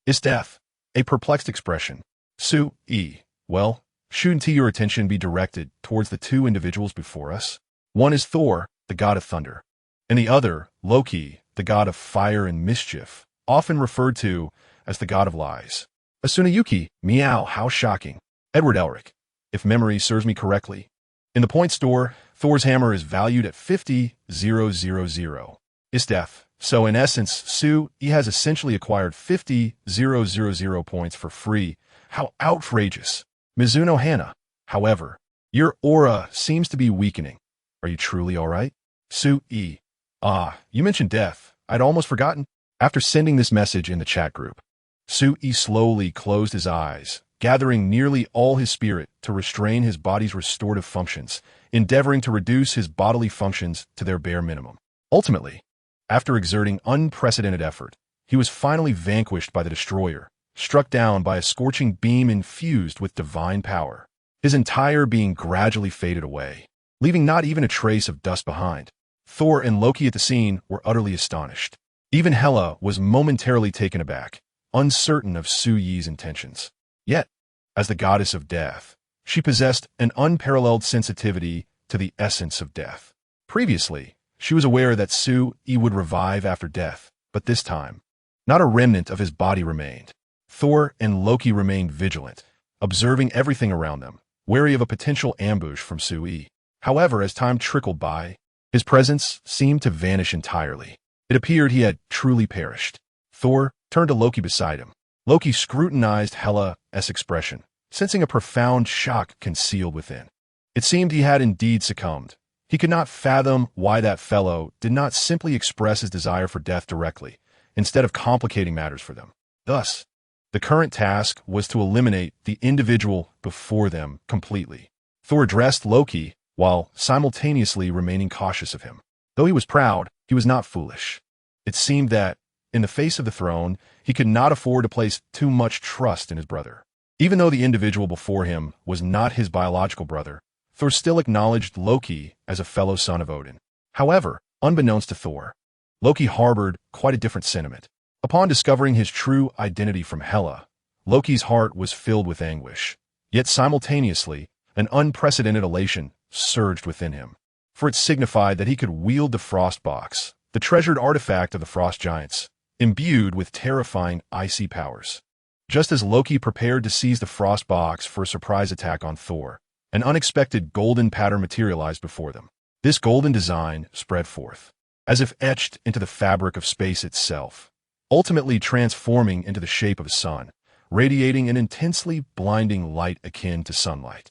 is death a perplexed expression? Sui, well, shouldn't your attention be directed towards the two individuals before us? One is Thor, the god of thunder, and the other, Loki, the god of fire and mischief, often referred to as the god of lies. Asuna Yuki, meow, how shocking. Edward Elric, if memory serves me correctly. In the point store, Thor's hammer is valued at 50,000. Is death. So in essence, Su, he has essentially acquired 50,000 points for free. How outrageous. Mizuno Hana, however, your aura seems to be weakening. Are you truly alright? Su E. Ah, you mentioned death. I'd almost forgotten. After sending this message in the chat group, Su E slowly closed his eyes, gathering nearly all his spirit to restrain his body's restorative functions, endeavoring to reduce his bodily functions to their bare minimum. Ultimately, after exerting unprecedented effort, he was finally vanquished by the destroyer, struck down by a scorching beam infused with divine power. His entire being gradually faded away, leaving not even a trace of dust behind. Thor and Loki at the scene were utterly astonished. Even Hela was momentarily taken aback, uncertain of Su Yi's intentions. Yet, as the goddess of death, she possessed an unparalleled sensitivity to the essence of death. Previously, she was aware that Su Yi would revive after death, but this time, not a remnant of his body remained. Thor and Loki remained vigilant, observing everything around them, wary of a potential ambush from Su Yi. However, as time trickled by, his presence seemed to vanish entirely. It appeared he had truly perished. Thor turned to Loki beside him. Loki scrutinized Hela's expression, sensing a profound shock concealed within. It seemed he had indeed succumbed. He could not fathom why that fellow did not simply express his desire for death directly, instead of complicating matters for them. Thus, the current task was to eliminate the individual before them completely. Thor addressed Loki while simultaneously remaining cautious of him. Though he was proud, he was not foolish. It seemed that, in the face of the throne, he could not afford to place too much trust in his brother. Even though the individual before him was not his biological brother, Thor still acknowledged Loki as a fellow son of Odin. However, unbeknownst to Thor, Loki harbored quite a different sentiment. Upon discovering his true identity from Hela, Loki's heart was filled with anguish. Yet simultaneously, an unprecedented elation surged within him. For it signified that he could wield the Frost Box, the treasured artifact of the Frost Giants, imbued with terrifying icy powers. Just as Loki prepared to seize the Frost Box for a surprise attack on Thor, an unexpected golden pattern materialized before them. This golden design spread forth, as if etched into the fabric of space itself, ultimately transforming into the shape of a sun, radiating an intensely blinding light akin to sunlight.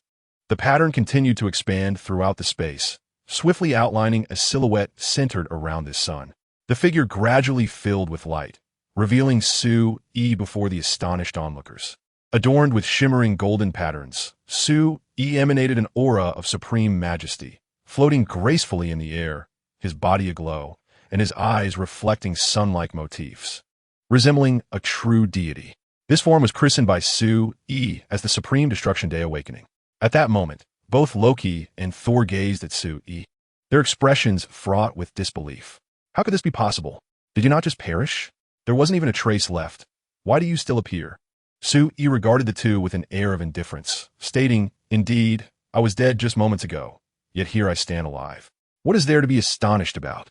The pattern continued to expand throughout the space, swiftly outlining a silhouette centered around this sun. The figure gradually filled with light, revealing Su Yi before the astonished onlookers. Adorned with shimmering golden patterns, Su Yi emanated an aura of supreme majesty, floating gracefully in the air, his body aglow, and his eyes reflecting sun-like motifs, resembling a true deity. This form was christened by Su Yi as the Supreme Destruction Day Awakening. At that moment, both Loki and Thor gazed at Su Yi, their expressions fraught with disbelief. How could this be possible? Did you not just perish? There wasn't even a trace left. Why do you still appear? Su Yi regarded the two with an air of indifference, stating, "Indeed, I was dead just moments ago, yet here I stand alive. What is there to be astonished about?"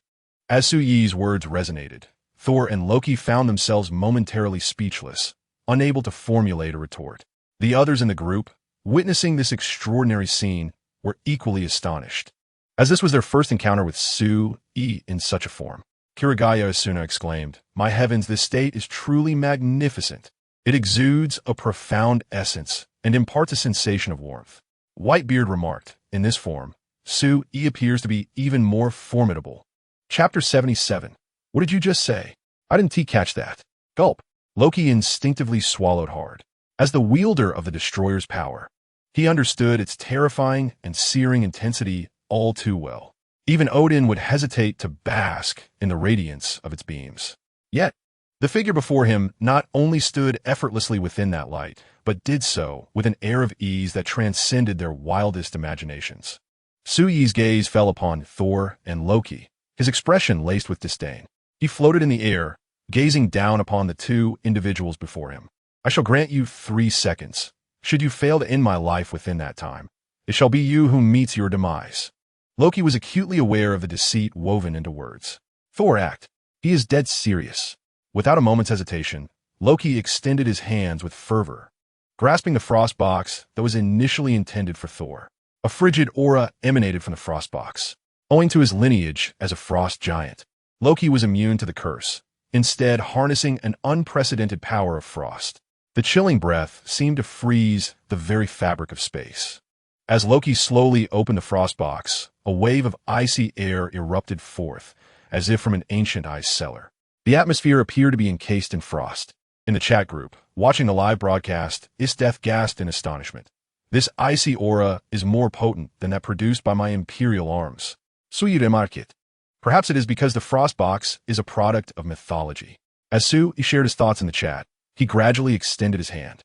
As Su Yi's words resonated, Thor and Loki found themselves momentarily speechless, unable to formulate a retort. The others in the group, witnessing this extraordinary scene, were equally astonished, as this was their first encounter with Su Yi in such a form. Kirigaya Asuna exclaimed, "My heavens, this state is truly magnificent. It exudes a profound essence and imparts a sensation of warmth." Whitebeard remarked, "In this form, Su Yi appears to be even more formidable." Chapter 77. What did you just say? I didn't catch that. Gulp. Loki instinctively swallowed hard. As the wielder of the Destroyer's power, he understood its terrifying and searing intensity all too well. Even Odin would hesitate to bask in the radiance of its beams. Yet, the figure before him not only stood effortlessly within that light, but did so with an air of ease that transcended their wildest imaginations. Su Yi's gaze fell upon Thor and Loki, his expression laced with disdain. He floated in the air, gazing down upon the two individuals before him. "I shall grant you 3 seconds. Should you fail to end my life within that time, it shall be you who meets your demise." Loki was acutely aware of the deceit woven into words. Thor acted. He is dead serious. Without a moment's hesitation, Loki extended his hands with fervor, grasping the frost box that was initially intended for Thor. A frigid aura emanated from the frost box. Owing to his lineage as a frost giant, Loki was immune to the curse, instead harnessing an unprecedented power of frost. The chilling breath seemed to freeze the very fabric of space. As Loki slowly opened the frost box, a wave of icy air erupted forth, as if from an ancient ice cellar. The atmosphere appeared to be encased in frost. In the chat group, watching the live broadcast, Isdeath gasped in astonishment. This icy aura is more potent than that produced by my imperial arms. Market. Perhaps it is because the frost box is a product of mythology. As Su shared his thoughts in the chat, he gradually extended his hand.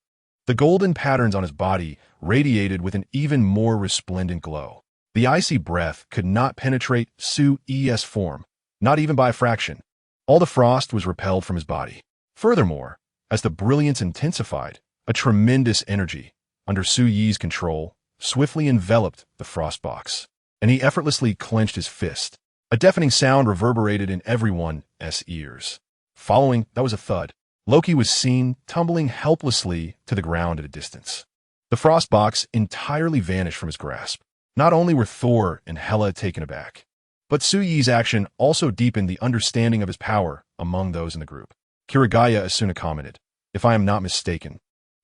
The golden patterns on his body radiated with an even more resplendent glow. The icy breath could not penetrate Su's form, not even by a fraction. All the frost was repelled from his body. Furthermore, as the brilliance intensified, a tremendous energy, under Su Yi's control, swiftly enveloped the frost box, and he effortlessly clenched his fist. A deafening sound reverberated in everyone's ears. Following, that was a thud. Loki was seen tumbling helplessly to the ground at a distance. The frost box entirely vanished from his grasp. Not only were Thor and Hela taken aback, but Su Yi's action also deepened the understanding of his power among those in the group. Kirigaya Asuna commented, "If I am not mistaken,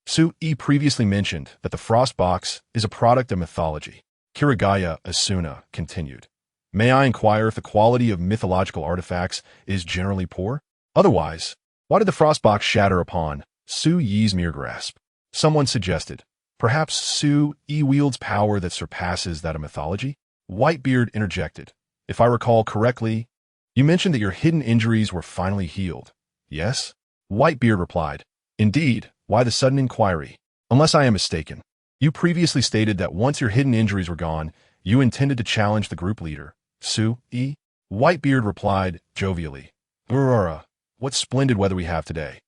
Su Yi previously mentioned that the frost box is a product of mythology." Kirigaya Asuna continued, "May I inquire if the quality of mythological artifacts is generally poor? Otherwise, why did the frost box shatter upon Su Yi's mere grasp?" Someone suggested, "Perhaps Su Yi wields power that surpasses that of mythology?" Whitebeard interjected, "If I recall correctly, you mentioned that your hidden injuries were finally healed, yes?" Whitebeard replied, "Indeed, why the sudden inquiry? Unless I am mistaken, you previously stated that once your hidden injuries were gone, you intended to challenge the group leader, Su Yi?" Whitebeard replied jovially, "Gurararara, what splendid weather we have today.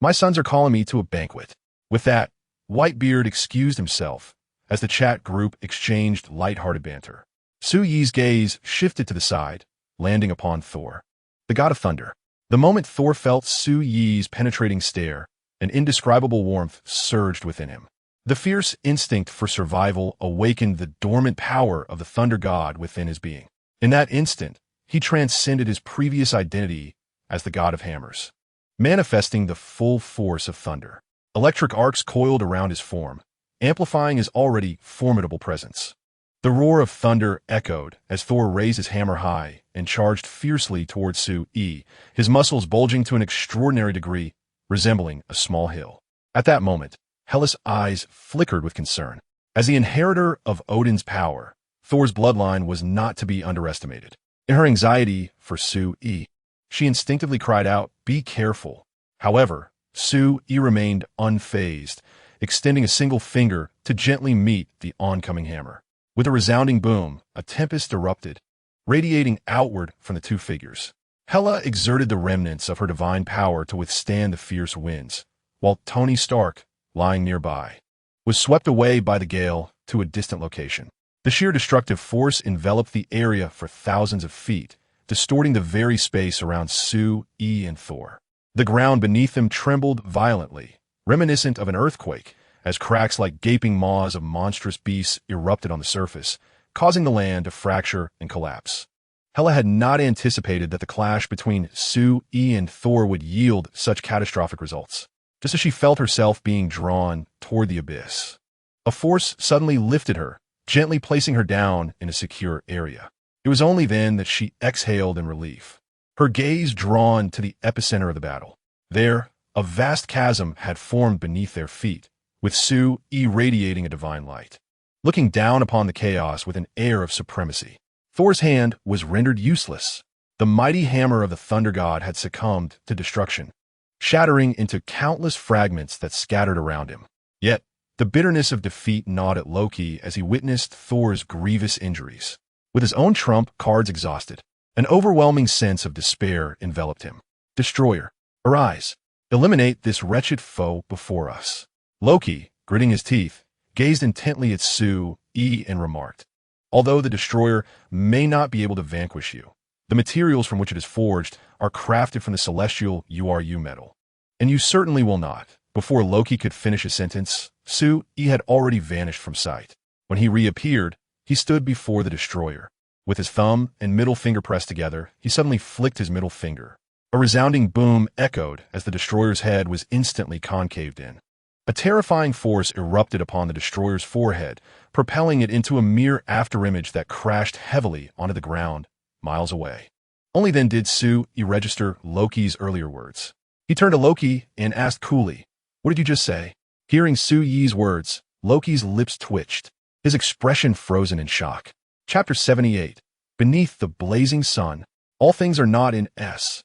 My sons are calling me to a banquet." With that, Whitebeard excused himself as the chat group exchanged light-hearted banter. Su Yi's gaze shifted to the side, landing upon Thor, the god of thunder. The moment Thor felt Su Yi's penetrating stare, an indescribable warmth surged within him. The fierce instinct for survival awakened the dormant power of the thunder god within his being. In that instant, he transcended his previous identity as the god of hammers, manifesting the full force of thunder. Electric arcs coiled around his form, amplifying his already formidable presence. The roar of thunder echoed as Thor raised his hammer high and charged fiercely towards Su Yi, his muscles bulging to an extraordinary degree, resembling a small hill. At that moment, Hela's eyes flickered with concern. As the inheritor of Odin's power, Thor's bloodline was not to be underestimated. In her anxiety for Su Yi, she instinctively cried out, "Be careful." However, Su Yi remained unfazed, extending a single finger to gently meet the oncoming hammer. With a resounding boom, a tempest erupted, radiating outward from the two figures. Hela exerted the remnants of her divine power to withstand the fierce winds, while Tony Stark, lying nearby, was swept away by the gale to a distant location. The sheer destructive force enveloped the area for thousands of feet, distorting the very space around Su Yi and Thor. The ground beneath them trembled violently, reminiscent of an earthquake, as cracks like gaping maws of monstrous beasts erupted on the surface, causing the land to fracture and collapse. Hela had not anticipated that the clash between Su Yi and Thor would yield such catastrophic results. Just as she felt herself being drawn toward the abyss, a force suddenly lifted her, gently placing her down in a secure area. It was only then that she exhaled in relief, her gaze drawn to the epicenter of the battle. There, a vast chasm had formed beneath their feet, with Su Yi radiating a divine light. Looking down upon the chaos with an air of supremacy, Thor's hand was rendered useless. The mighty hammer of the thunder god had succumbed to destruction, shattering into countless fragments that scattered around him. Yet, the bitterness of defeat gnawed at Loki as he witnessed Thor's grievous injuries. With his own trump cards exhausted, an overwhelming sense of despair enveloped him. "Destroyer, arise. Eliminate this wretched foe before us." Loki, gritting his teeth, gazed intently at Su Yi and remarked, "Although the destroyer may not be able to vanquish you, the materials from which it is forged are crafted from the celestial URU metal. And you certainly will not. Before Loki could finish his sentence, Su-Yi had already vanished from sight. When he reappeared, he stood before the destroyer. With his thumb and middle finger pressed together, he suddenly flicked his middle finger. A resounding boom echoed as the destroyer's head was instantly concaved in. A terrifying force erupted upon the destroyer's forehead, propelling it into a mere afterimage that crashed heavily onto the ground, miles away. Only then did Su-Yi register Loki's earlier words. He turned to Loki and asked coolly, "What did you just say?" Hearing Su-Yi's words, Loki's lips twitched, his expression frozen in shock. Chapter 78. Beneath the blazing sun, all things are not in S-H-I-L-D.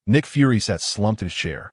Nick Fury sat slumped in his chair,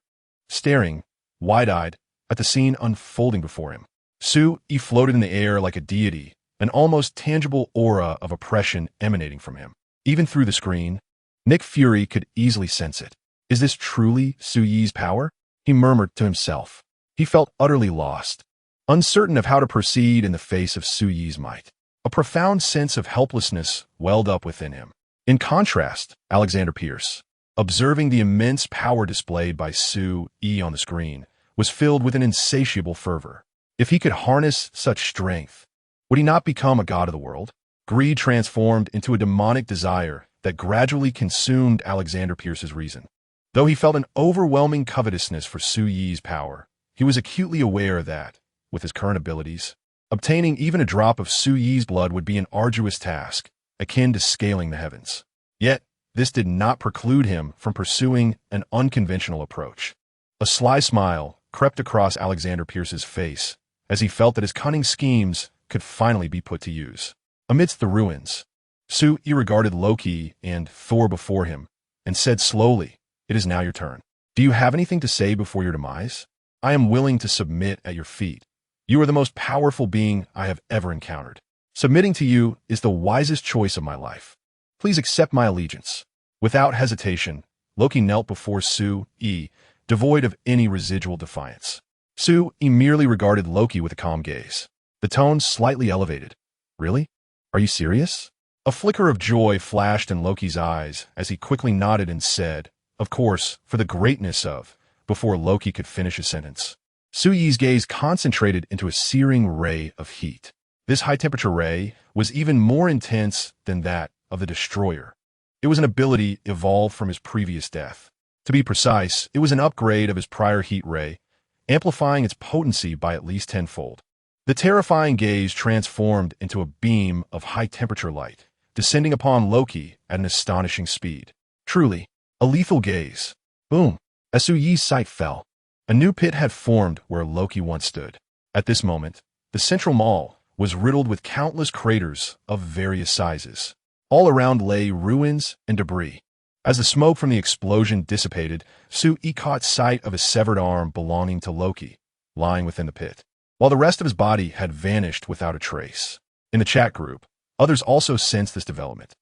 staring, wide-eyed, at the scene unfolding before him. Su-Yi floated in the air like a deity, an almost tangible aura of oppression emanating from him. Even through the screen, Nick Fury could easily sense it. Is this truly Su-Yi's power? He murmured to himself. He felt utterly lost, uncertain of how to proceed in the face of Su-Yi's might. A profound sense of helplessness welled up within him. In contrast, Alexander Pierce, observing the immense power displayed by Su-Yi on the screen, was filled with an insatiable fervor. If he could harness such strength, would he not become a god of the world? Greed transformed into a demonic desire that gradually consumed Alexander Pierce's reason. Though he felt an overwhelming covetousness for Su-Yi's power, he was acutely aware that, with his current abilities, obtaining even a drop of Su-Yi's blood would be an arduous task, akin to scaling the heavens. Yet, this did not preclude him from pursuing an unconventional approach. A sly smile crept across Alexander Pierce's face as he felt that his cunning schemes could finally be put to use. Amidst the ruins, Su-Yi regarded Loki and Thor before him and said slowly, "It is now your turn. Do you have anything to say before your demise? I am willing to submit at your feet. You are the most powerful being I have ever encountered. Submitting to you is the wisest choice of my life. Please accept my allegiance." Without hesitation, Loki knelt before Su-Yi, devoid of any residual defiance. Su-Yi merely regarded Loki with a calm gaze. The tone slightly elevated. "Really? Are you serious?" A flicker of joy flashed in Loki's eyes as he quickly nodded and said, "Of course, for the greatness of," before Loki could finish his sentence. Su-Yi's gaze concentrated into a searing ray of heat. This high-temperature ray was even more intense than that of the Destroyer. It was an ability evolved from his previous death. To be precise, it was an upgrade of his prior heat ray, amplifying its potency by at least tenfold. The terrifying gaze transformed into a beam of high-temperature light, descending upon Loki at an astonishing speed. Truly, a lethal gaze. Boom! As Su-Yi's sight fell, a new pit had formed where Loki once stood. At this moment, the central mall was riddled with countless craters of various sizes. All around lay ruins and debris. As the smoke from the explosion dissipated, Su-Yi caught sight of a severed arm belonging to Loki, lying within the pit, while the rest of his body had vanished without a trace. In the chat group, others also sensed this development.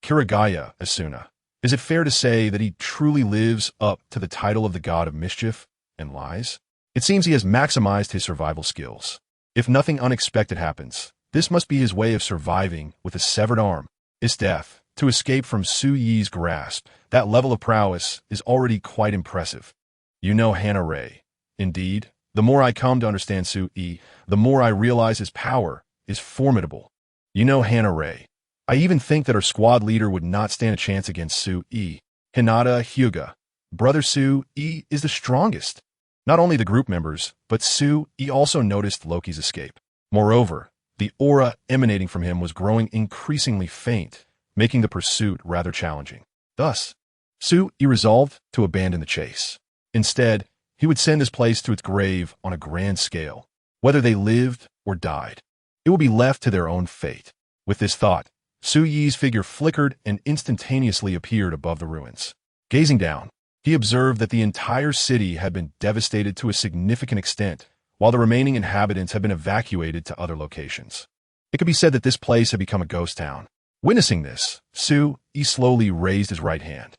Kirigaya Asuna. Is it fair to say that he truly lives up to the title of the god of mischief and lies? It seems he has maximized his survival skills. If nothing unexpected happens, this must be his way of surviving with a severed arm. His death, to escape from Su-Yi's grasp. That level of prowess is already quite impressive. You know Hannah Ray. Indeed, the more I come to understand Su-Yi, the more I realize his power is formidable. You know Hannah Ray. I even think that our squad leader would not stand a chance against Su-Yi. Hinata Hyuga. Brother Su-Yi is the strongest. Not only the group members, but Su-Yi also noticed Loki's escape. Moreover, the aura emanating from him was growing increasingly faint, making the pursuit rather challenging. Thus, Su-Yi resolved to abandon the chase. Instead, he would send this place to its grave on a grand scale. Whether they lived or died, it would be left to their own fate. With this thought, Su-Yi's figure flickered and instantaneously appeared above the ruins. Gazing down, he observed that the entire city had been devastated to a significant extent, while the remaining inhabitants had been evacuated to other locations. It could be said that this place had become a ghost town. Witnessing this, Su-Yi slowly raised his right hand.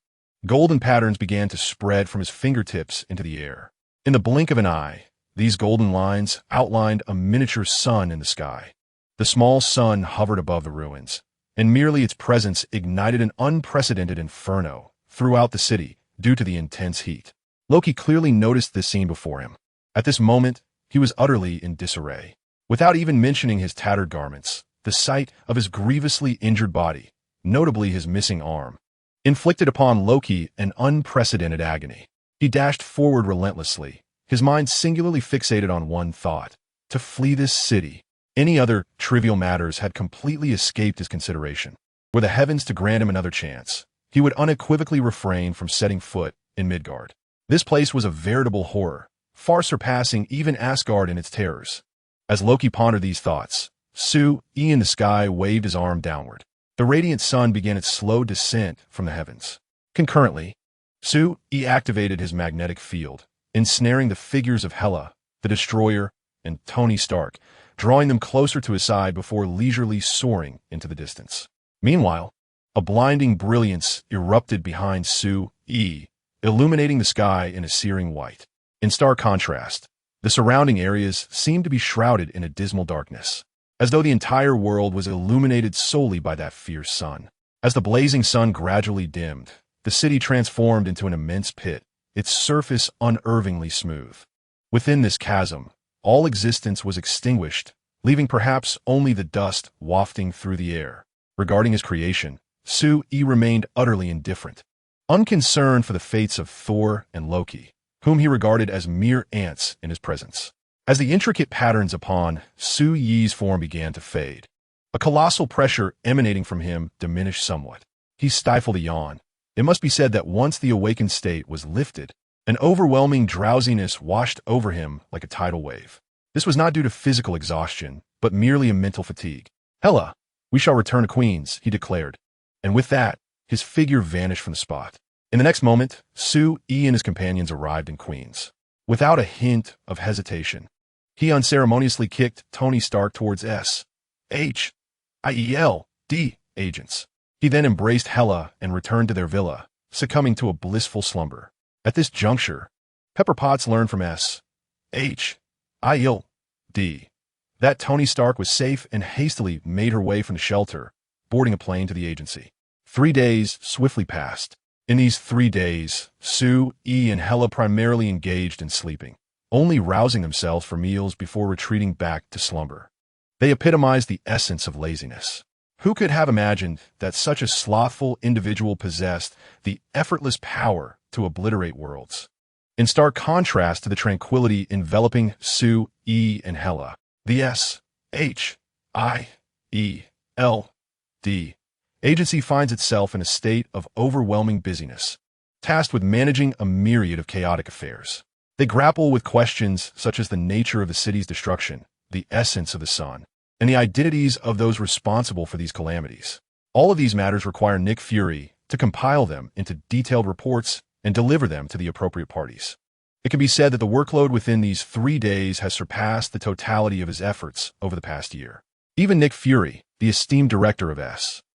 Golden patterns began to spread from his fingertips into the air. In the blink of an eye, these golden lines outlined a miniature sun in the sky. The small sun hovered above the ruins, and merely its presence ignited an unprecedented inferno throughout the city, due to the intense heat. Loki clearly noticed this scene before him. At this moment, he was utterly in disarray. Without even mentioning his tattered garments, the sight of his grievously injured body, notably his missing arm, inflicted upon Loki an unprecedented agony. He dashed forward relentlessly, his mind singularly fixated on one thought: to flee this city. Any other trivial matters had completely escaped his consideration. Were the heavens to grant him another chance, he would unequivocally refrain from setting foot in Midgard. This place was a veritable horror, far surpassing even Asgard in its terrors. As Loki pondered these thoughts, Su-E in the sky waved his arm downward. The radiant sun began its slow descent from the heavens. Concurrently, Su-E activated his magnetic field, ensnaring the figures of Hela, the Destroyer, and Tony Stark, drawing them closer to his side before leisurely soaring into the distance. Meanwhile, a blinding brilliance erupted behind Su-E, illuminating the sky in a searing white. In stark contrast, the surrounding areas seemed to be shrouded in a dismal darkness, as though the entire world was illuminated solely by that fierce sun. As the blazing sun gradually dimmed, the city transformed into an immense pit, its surface unervingly smooth. Within this chasm, all existence was extinguished, leaving perhaps only the dust wafting through the air. Regarding his creation, Su-E remained utterly indifferent, unconcerned for the fates of Thor and Loki, whom he regarded as mere ants in his presence. As the intricate patterns upon Su-Yi's form began to fade, a colossal pressure emanating from him diminished somewhat. He stifled a yawn. It must be said that once the awakened state was lifted, an overwhelming drowsiness washed over him like a tidal wave. This was not due to physical exhaustion, but merely a mental fatigue. "Hela, we shall return to Queens," he declared, and with that, his figure vanished from the spot. In the next moment, Su-E and his companions arrived in Queens. Without a hint of hesitation, he unceremoniously kicked Tony Stark towards S.H.I.E.L.D. agents. He then embraced Hela and returned to their villa, succumbing to a blissful slumber. At this juncture, Pepper Potts learned from S.H.I.E.L.D. that Tony Stark was safe and hastily made her way from the shelter, boarding a plane to the agency. 3 days swiftly passed. In these 3 days, Su-E and Hela primarily engaged in sleeping, only rousing themselves for meals before retreating back to slumber. They epitomized the essence of laziness. Who could have imagined that such a slothful individual possessed the effortless power to obliterate worlds? In stark contrast to the tranquility enveloping Su-E and Hela, the S.H.I.E.L.D. agency finds itself in a state of overwhelming busyness, tasked with managing a myriad of chaotic affairs. They grapple with questions such as the nature of the city's destruction, the essence of the sun, and the identities of those responsible for these calamities. All of these matters require Nick Fury to compile them into detailed reports and deliver them to the appropriate parties. It can be said that the workload within these 3 days has surpassed the totality of his efforts over the past year. Even Nick Fury, the esteemed director of S.H.I.E.L.D.,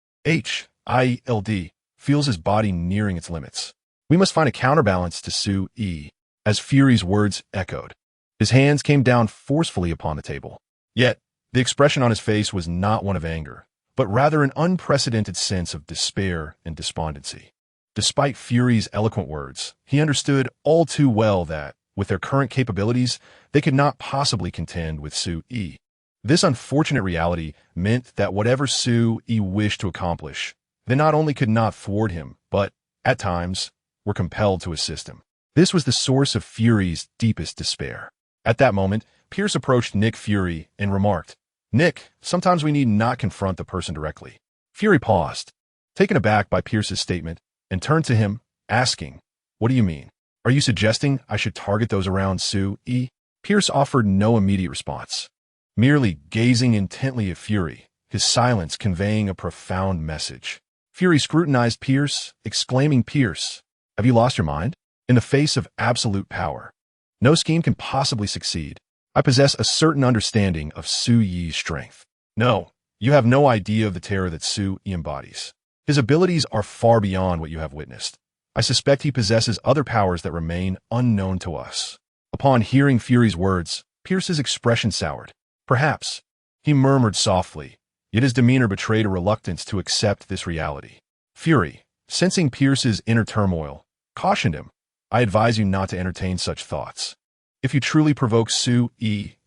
feels his body nearing its limits. We must find a counterbalance to Su-E, as Fury's words echoed. His hands came down forcefully upon the table. Yet, the expression on his face was not one of anger, but rather an unprecedented sense of despair and despondency. Despite Fury's eloquent words, he understood all too well that, with their current capabilities, they could not possibly contend with Su-E. This unfortunate reality meant that whatever Su-E wished to accomplish, they not only could not thwart him, but, at times, were compelled to assist him. This was the source of Fury's deepest despair. At that moment, Pierce approached Nick Fury and remarked, "Nick, sometimes we need not confront the person directly." Fury paused, taken aback by Pierce's statement, and turned to him, asking, "What do you mean? Are you suggesting I should target those around Su-E?" Pierce offered no immediate response, merely gazing intently at Fury, his silence conveying a profound message. Fury scrutinized Pierce, exclaiming, "Pierce, have you lost your mind? In the face of absolute power, no scheme can possibly succeed. I possess a certain understanding of Su-Yi's strength. No, you have no idea of the terror that Su-Yi embodies. His abilities are far beyond what you have witnessed. I suspect he possesses other powers that remain unknown to us." Upon hearing Fury's words, Pierce's expression soured. "Perhaps," he murmured softly, yet his demeanor betrayed a reluctance to accept this reality. Fury, sensing Pierce's inner turmoil, cautioned him. I advise you not to entertain such thoughts. If you truly provoke Su-E-S-H-I-E-L-D,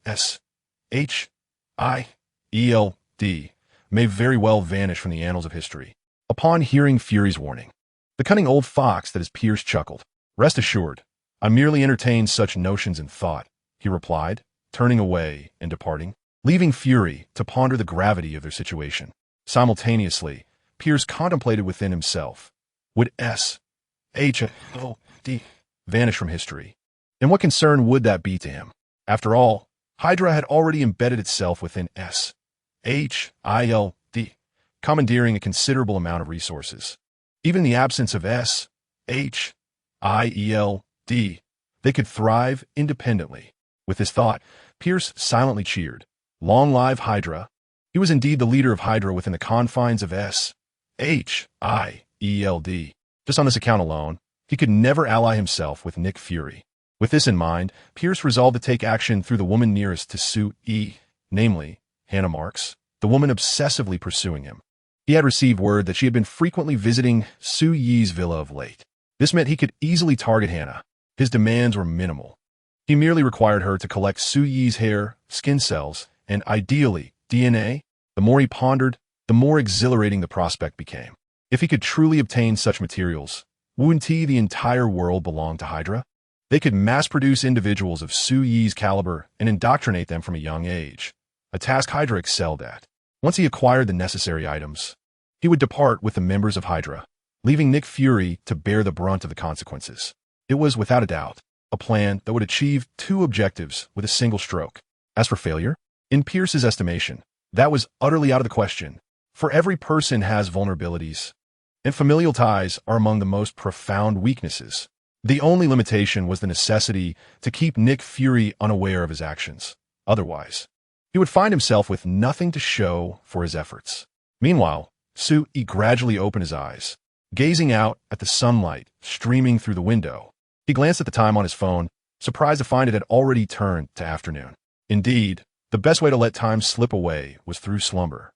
may very well vanish from the annals of history. Upon hearing Fury's warning, the cunning old fox that is Pierce chuckled. Rest assured, I merely entertain such notions in thought, he replied, turning away and departing, leaving Fury to ponder the gravity of their situation. Simultaneously, Pierce contemplated within himself. Would S-H-O-D vanish from history? And what concern would that be to him? After all, Hydra had already embedded itself within S-H-I-L-D, commandeering a considerable amount of resources. Even in the absence of S-H-I-E-L-D, they could thrive independently. With this thought, Pierce silently cheered. Long live Hydra! He was indeed the leader of Hydra within the confines of S-H-I-E-L-D. Just on this account alone, he could never ally himself with Nick Fury. With this in mind, Pierce resolved to take action through the woman nearest to Su-E, namely, Hannah Marks, the woman obsessively pursuing him. He had received word that she had been frequently visiting Su-Yi's villa of late. This meant he could easily target Hannah. His demands were minimal. He merely required her to collect Su-Yi's hair, skin cells, and ideally, DNA. The more he pondered, the more exhilarating the prospect became. If he could truly obtain such materials, wouldn't the entire world belong to Hydra? They could mass-produce individuals of Su-Yi's caliber and indoctrinate them from a young age, a task Hydra excelled at. Once he acquired the necessary items, he would depart with the members of Hydra, leaving Nick Fury to bear the brunt of the consequences. It was, without a doubt, a plan that would achieve two objectives with a single stroke. As for failure, in Pierce's estimation, that was utterly out of the question, for every person has vulnerabilities, and familial ties are among the most profound weaknesses. The only limitation was the necessity to keep Nick Fury unaware of his actions. Otherwise, he would find himself with nothing to show for his efforts. Meanwhile, Su-E gradually opened his eyes, gazing out at the sunlight streaming through the window. He glanced at the time on his phone, surprised to find it had already turned to afternoon. Indeed, the best way to let time slip away was through slumber.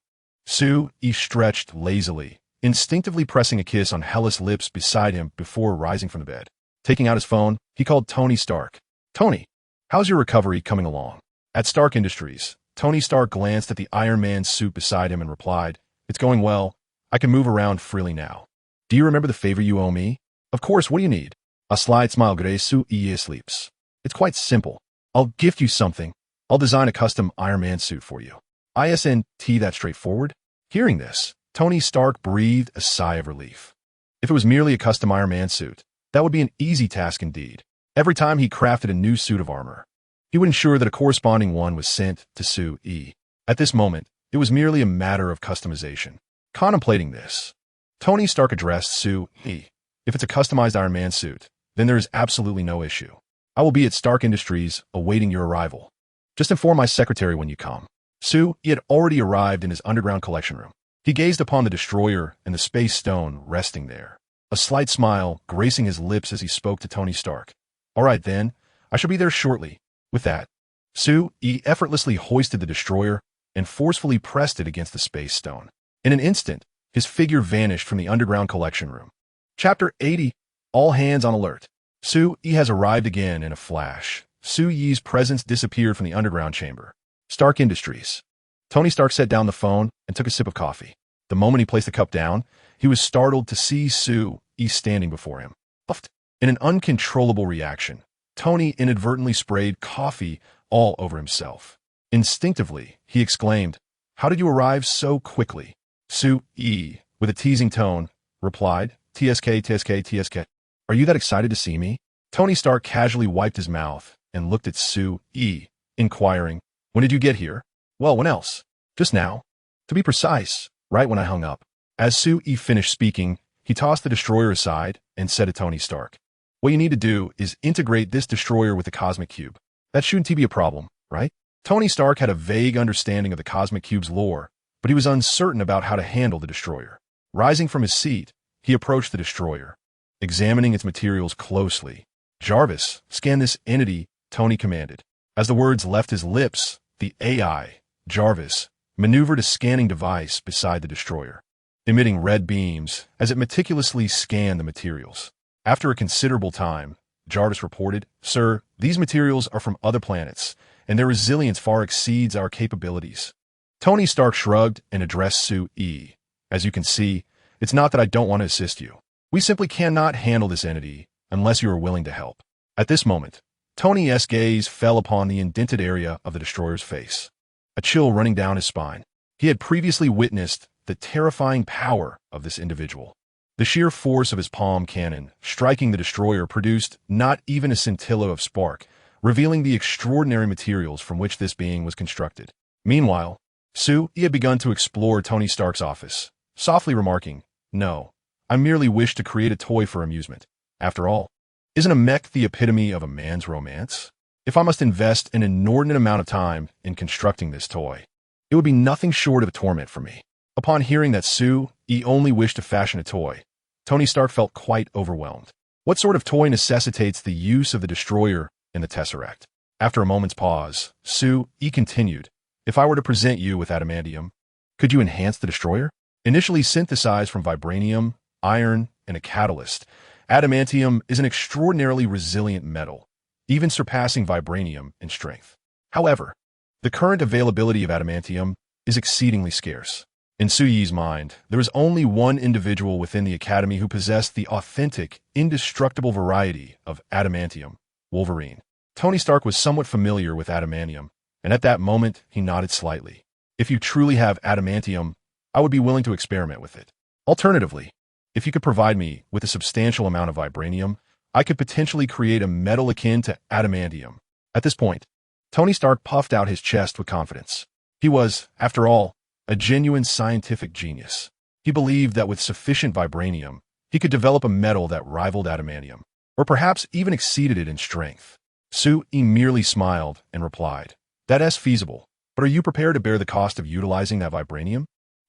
Su-E stretched lazily, instinctively pressing a kiss on Hella's lips beside him before rising from the bed. Taking out his phone, he called Tony Stark. Tony, how's your recovery coming along? At Stark Industries, Tony Stark glanced at the Iron Man suit beside him and replied, It's going well. I can move around freely now. Do you remember the favor you owe me? Of course, what do you need? A slight smile grace Su-E sleeps. It's quite simple. I'll gift you something. I'll design a custom Iron Man suit for you. ISNT that straightforward? Hearing this, Tony Stark breathed a sigh of relief. If it was merely a custom Iron Man suit, that would be an easy task indeed. Every time he crafted a new suit of armor, he would ensure that a corresponding one was sent to Su-E. At this moment, it was merely a matter of customization. Contemplating this, Tony Stark addressed Su-E. If it's a customized Iron Man suit, then there is absolutely no issue. I will be at Stark Industries awaiting your arrival. Just inform my secretary when you come. Su-E had already arrived in his underground collection room. He gazed upon the destroyer and the space stone resting there, a slight smile gracing his lips as he spoke to Tony Stark. All right, then. I shall be there shortly. With that, Su-E effortlessly hoisted the destroyer and forcefully pressed it against the space stone. In an instant, his figure vanished from the underground collection room. Chapter 80. All hands on alert. Su-E has arrived again in a flash. Su-Yi's presence disappeared from the underground chamber. Stark Industries. Tony Stark set down the phone and took a sip of coffee. The moment he placed the cup down, he was startled to see Su-E standing before him. Puffed. In an uncontrollable reaction, Tony inadvertently sprayed coffee all over himself. Instinctively, he exclaimed, How did you arrive so quickly? Su-E, with a teasing tone, replied, TSK, TSK, TSK. Are you that excited to see me? Tony Stark casually wiped his mouth and looked at Su-E, inquiring, When did you get here? Well, when else? Just now. To be precise, right when I hung up. As Su-E finished speaking, he tossed the destroyer aside and said to Tony Stark, What you need to do is integrate this destroyer with the Cosmic Cube. That shouldn't be a problem, right? Tony Stark had a vague understanding of the Cosmic Cube's lore, but he was uncertain about how to handle the destroyer. Rising from his seat, he approached the destroyer, examining its materials closely. Jarvis, scan this entity, Tony commanded. As the words left his lips, the AI, Jarvis, maneuvered a scanning device beside the destroyer, emitting red beams as it meticulously scanned the materials. After a considerable time, Jarvis reported, "Sir, these materials are from other planets, and their resilience far exceeds our capabilities." Tony Stark shrugged and addressed Sue E. "As you can see, it's not that I don't want to assist you. We simply cannot handle this entity unless you are willing to help." At this moment, Tony's gaze fell upon the indented area of the destroyer's face, a chill running down his spine. He had previously witnessed the terrifying power of this individual. The sheer force of his palm cannon striking the destroyer produced not even a scintilla of spark, revealing the extraordinary materials from which this being was constructed. Meanwhile, Sue had begun to explore Tony Stark's office, softly remarking, "No, I merely wish to create a toy for amusement. After all, isn't a mech the epitome of a man's romance? If I must invest an inordinate amount of time in constructing this toy, it would be nothing short of a torment for me." Upon hearing that Sue only wished to fashion a toy, Tony Stark felt quite overwhelmed. What sort of toy necessitates the use of the destroyer and the Tesseract? After a moment's pause, Sue continued, "If I were to present you with adamantium, could you enhance the destroyer? Initially synthesized from vibranium, iron, and a catalyst, adamantium is an extraordinarily resilient metal, even surpassing vibranium in strength. However, the current availability of adamantium is exceedingly scarce. In Suyi's mind, there was only one individual within the Academy who possessed the authentic, indestructible variety of adamantium, Wolverine. Tony Stark was somewhat familiar with adamantium, and at that moment, he nodded slightly. "If you truly have adamantium, I would be willing to experiment with it. Alternatively, if you could provide me with a substantial amount of vibranium, I could potentially create a metal akin to adamantium." At this point, Tony Stark puffed out his chest with confidence. He was, after all, a genuine scientific genius. He believed that with sufficient vibranium, he could develop a metal that rivaled adamantium, or perhaps even exceeded it in strength. Sue merely smiled and replied, "That is feasible, but are you prepared to bear the cost of utilizing that vibranium?"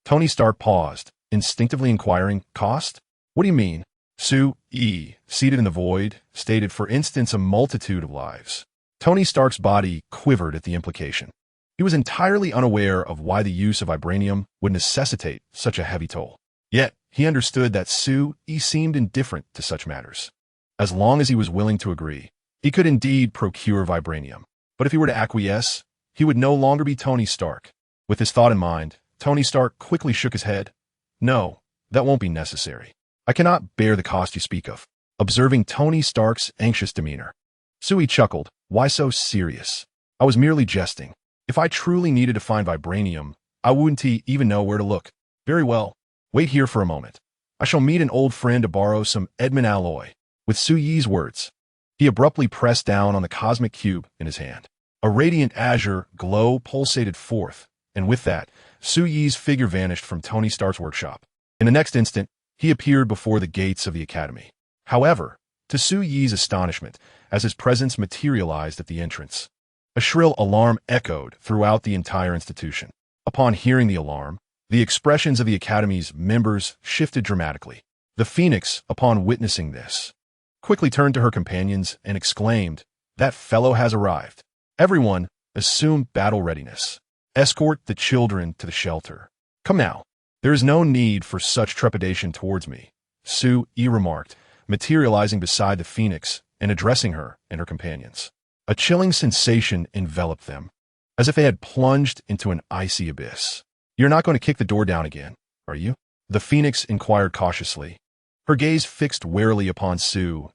Tony Stark paused, instinctively inquiring, "Cost? What do you mean?" Sue seated in the void, stated, "For instance, a multitude of lives." Tony Stark's body quivered at the implication. He was entirely unaware of why the use of vibranium would necessitate such a heavy toll. Yet, he understood that Sue seemed indifferent to such matters. As long as he was willing to agree, he could indeed procure vibranium. But if he were to acquiesce, he would no longer be Tony Stark. With this thought in mind, Tony Stark quickly shook his head. "No, that won't be necessary. I cannot bear the cost you speak of." Observing Tony Stark's anxious demeanor, Sue chuckled. "Why so serious? I was merely jesting. If I truly needed to find vibranium, I wouldn't even know where to look." "Very well. Wait here for a moment. I shall meet an old friend to borrow some Edmund alloy." With Suyi's words, he abruptly pressed down on the cosmic cube in his hand. A radiant azure glow pulsated forth, and with that, Suyi's figure vanished from Tony Stark's workshop. In the next instant, he appeared before the gates of the Academy. However, to Suyi's astonishment, as his presence materialized at the entrance, a shrill alarm echoed throughout the entire institution. Upon hearing the alarm, the expressions of the Academy's members shifted dramatically. The Phoenix, upon witnessing this, quickly turned to her companions and exclaimed, "That fellow has arrived. Everyone, assume battle readiness. Escort the children to the shelter. Come now. There is no need for such trepidation towards me," Sue remarked, materializing beside the Phoenix and addressing her and her companions. A chilling sensation enveloped them, as if they had plunged into an icy abyss. "You're not going to kick the door down again, are you?" the Phoenix inquired cautiously, her gaze fixed warily upon Sue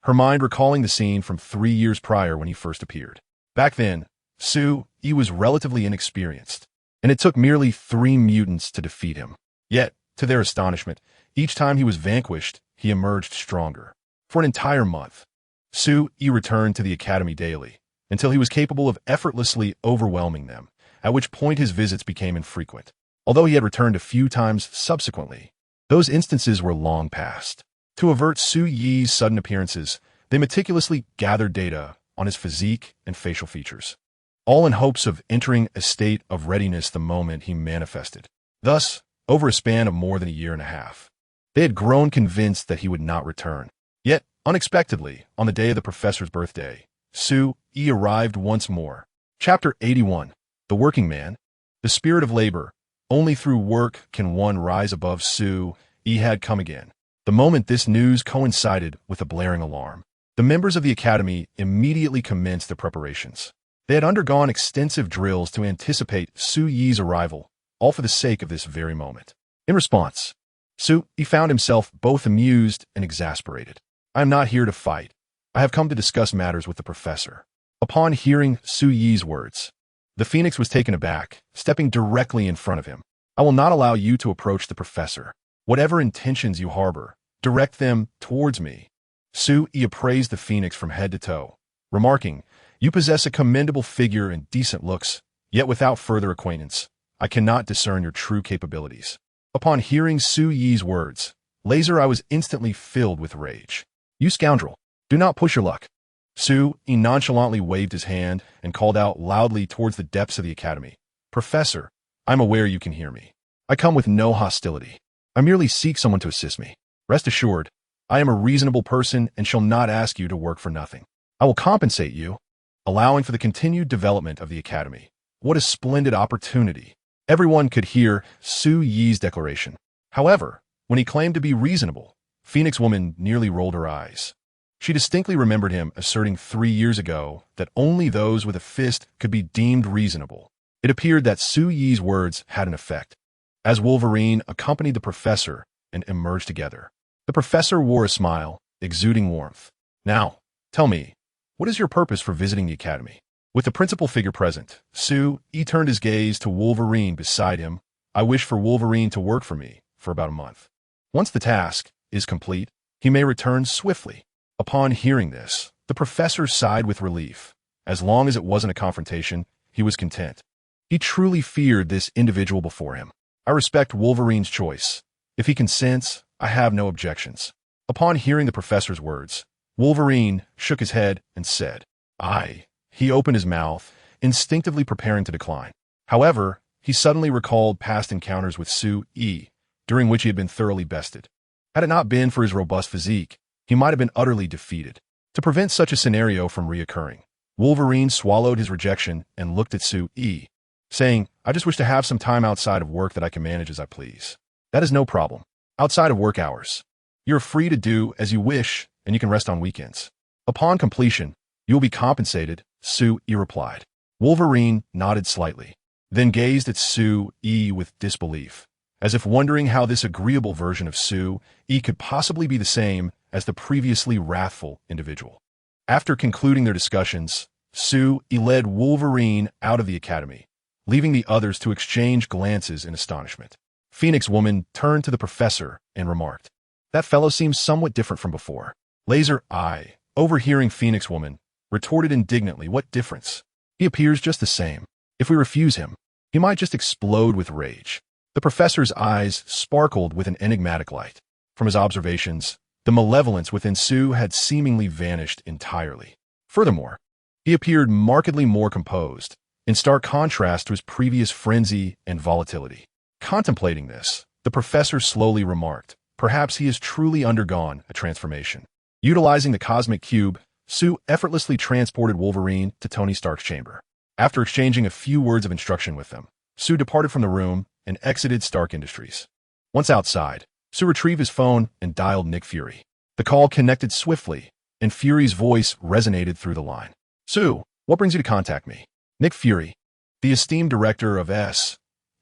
her mind recalling the scene from 3 years prior when he first appeared. Back then, Sue was relatively inexperienced, and it took merely 3 mutants to defeat him. Yet, to their astonishment, each time he was vanquished, he emerged stronger. For an entire month, Sue returned to the Academy daily, until he was capable of effortlessly overwhelming them, at which point his visits became infrequent. Although he had returned a few times subsequently, those instances were long past. To avert Suyi's sudden appearances, they meticulously gathered data on his physique and facial features, all in hopes of entering a state of readiness the moment he manifested. Thus, over a span of more than a year and a half, they had grown convinced that he would not return. Yet, unexpectedly, on the day of the professor's birthday, Sue arrived once more. Chapter 81. The Working Man. The spirit of labor. Only through work can one rise above. Sue had come again. The moment this news coincided with a blaring alarm, the members of the academy immediately commenced their preparations. They had undergone extensive drills to anticipate Su Yi's arrival, all for the sake of this very moment. In response, Su Yi found himself both amused and exasperated. "I am not here to fight. I have come to discuss matters with the professor." Upon hearing Su Yi's words, the phoenix was taken aback, stepping directly in front of him. "I will not allow you to approach the professor. Whatever intentions you harbor, direct them towards me." Su Yi appraised the phoenix from head to toe, remarking, "You possess a commendable figure and decent looks, yet without further acquaintance, I cannot discern your true capabilities." Upon hearing Su Yi's words, Laser Eye was instantly filled with rage. "You scoundrel, do not push your luck." Su Yi nonchalantly waved his hand and called out loudly towards the depths of the academy, "Professor, I'm aware you can hear me. I come with no hostility. I merely seek someone to assist me. Rest assured, I am a reasonable person and shall not ask you to work for nothing. I will compensate you, allowing for the continued development of the academy." What a splendid opportunity. Everyone could hear Su Yi's declaration. However, when he claimed to be reasonable, Phoenix Woman nearly rolled her eyes. She distinctly remembered him asserting 3 years ago that only those with a fist could be deemed reasonable. It appeared that Su Yi's words had an effect, as Wolverine accompanied the professor and emerged together. The professor wore a smile, exuding warmth. "Now, tell me, what is your purpose for visiting the academy?" With the principal figure present, Su Yi turned his gaze to Wolverine beside him. "I wish for Wolverine to work for me for about a month. Once the task is complete, he may return swiftly." Upon hearing this, the professor sighed with relief. As long as it wasn't a confrontation, he was content. He truly feared this individual before him. "I respect Wolverine's choice. If he consents, I have no objections." Upon hearing the professor's words, Wolverine shook his head and said, "Aye." He opened his mouth, instinctively preparing to decline. However, he suddenly recalled past encounters with Su Yi, during which he had been thoroughly bested. Had it not been for his robust physique, he might have been utterly defeated. To prevent such a scenario from reoccurring, Wolverine swallowed his rejection and looked at Su Yi, saying, "I just wish to have some time outside of work that I can manage as I please. That is no problem. Outside of work hours, you're free to do as you wish, and you can rest on weekends. Upon completion, you will be compensated," Su Yi replied. Wolverine nodded slightly, then gazed at Su Yi with disbelief, as if wondering how this agreeable version of Su Yi could possibly be the same as the previously wrathful individual. After concluding their discussions, Su Yi led Wolverine out of the academy, leaving the others to exchange glances in astonishment. Phoenix Woman turned to the professor and remarked, "That fellow seems somewhat different from before." Laser Eye, overhearing Phoenix Woman, retorted indignantly, "What difference? He appears just the same. If we refuse him, he might just explode with rage." The professor's eyes sparkled with an enigmatic light. From his observations, the malevolence within Su had seemingly vanished entirely. Furthermore, he appeared markedly more composed, in stark contrast to his previous frenzy and volatility. Contemplating this, the professor slowly remarked, "Perhaps he has truly undergone a transformation." Utilizing the cosmic cube, Su effortlessly transported Wolverine to Tony Stark's chamber. After exchanging a few words of instruction with them, Su departed from the room and exited Stark Industries. Once outside, Su retrieved his phone and dialed Nick Fury. The call connected swiftly, and Fury's voice resonated through the line. "Su, what brings you to contact me?" Nick Fury, the esteemed director of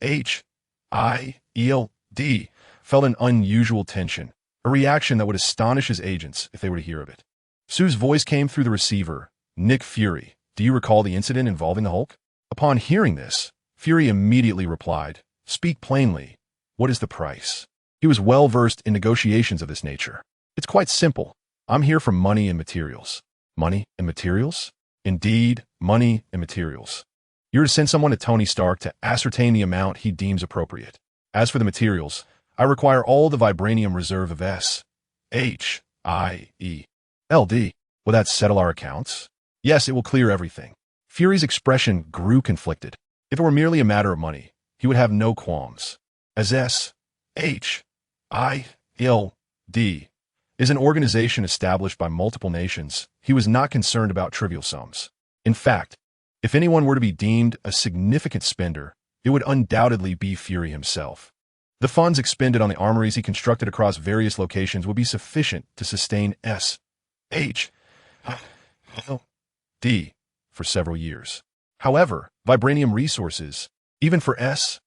SHIELD, felt an unusual tension, a reaction that would astonish his agents if they were to hear of it. Su's voice came through the receiver. "Nick Fury, do you recall the incident involving the Hulk?" Upon hearing this, Fury immediately replied, "Speak plainly. What is the price?" He was well versed in negotiations of this nature. "It's quite simple. I'm here for money and materials." "Money and materials?" "Indeed, money and materials. You're to send someone to Tony Stark to ascertain the amount he deems appropriate. As for the materials, I require all the vibranium reserve of SHIELD. Will that settle our accounts?" "Yes, it will clear everything." Fury's expression grew conflicted. If it were merely a matter of money, he would have no qualms. As SHIELD is an organization established by multiple nations, he was not concerned about trivial sums. In fact, if anyone were to be deemed a significant spender, it would undoubtedly be Fury himself. The funds expended on the armories he constructed across various locations would be sufficient to sustain S.H.L.D. for several years. However, vibranium resources, even for S.H.I.E.L.D.,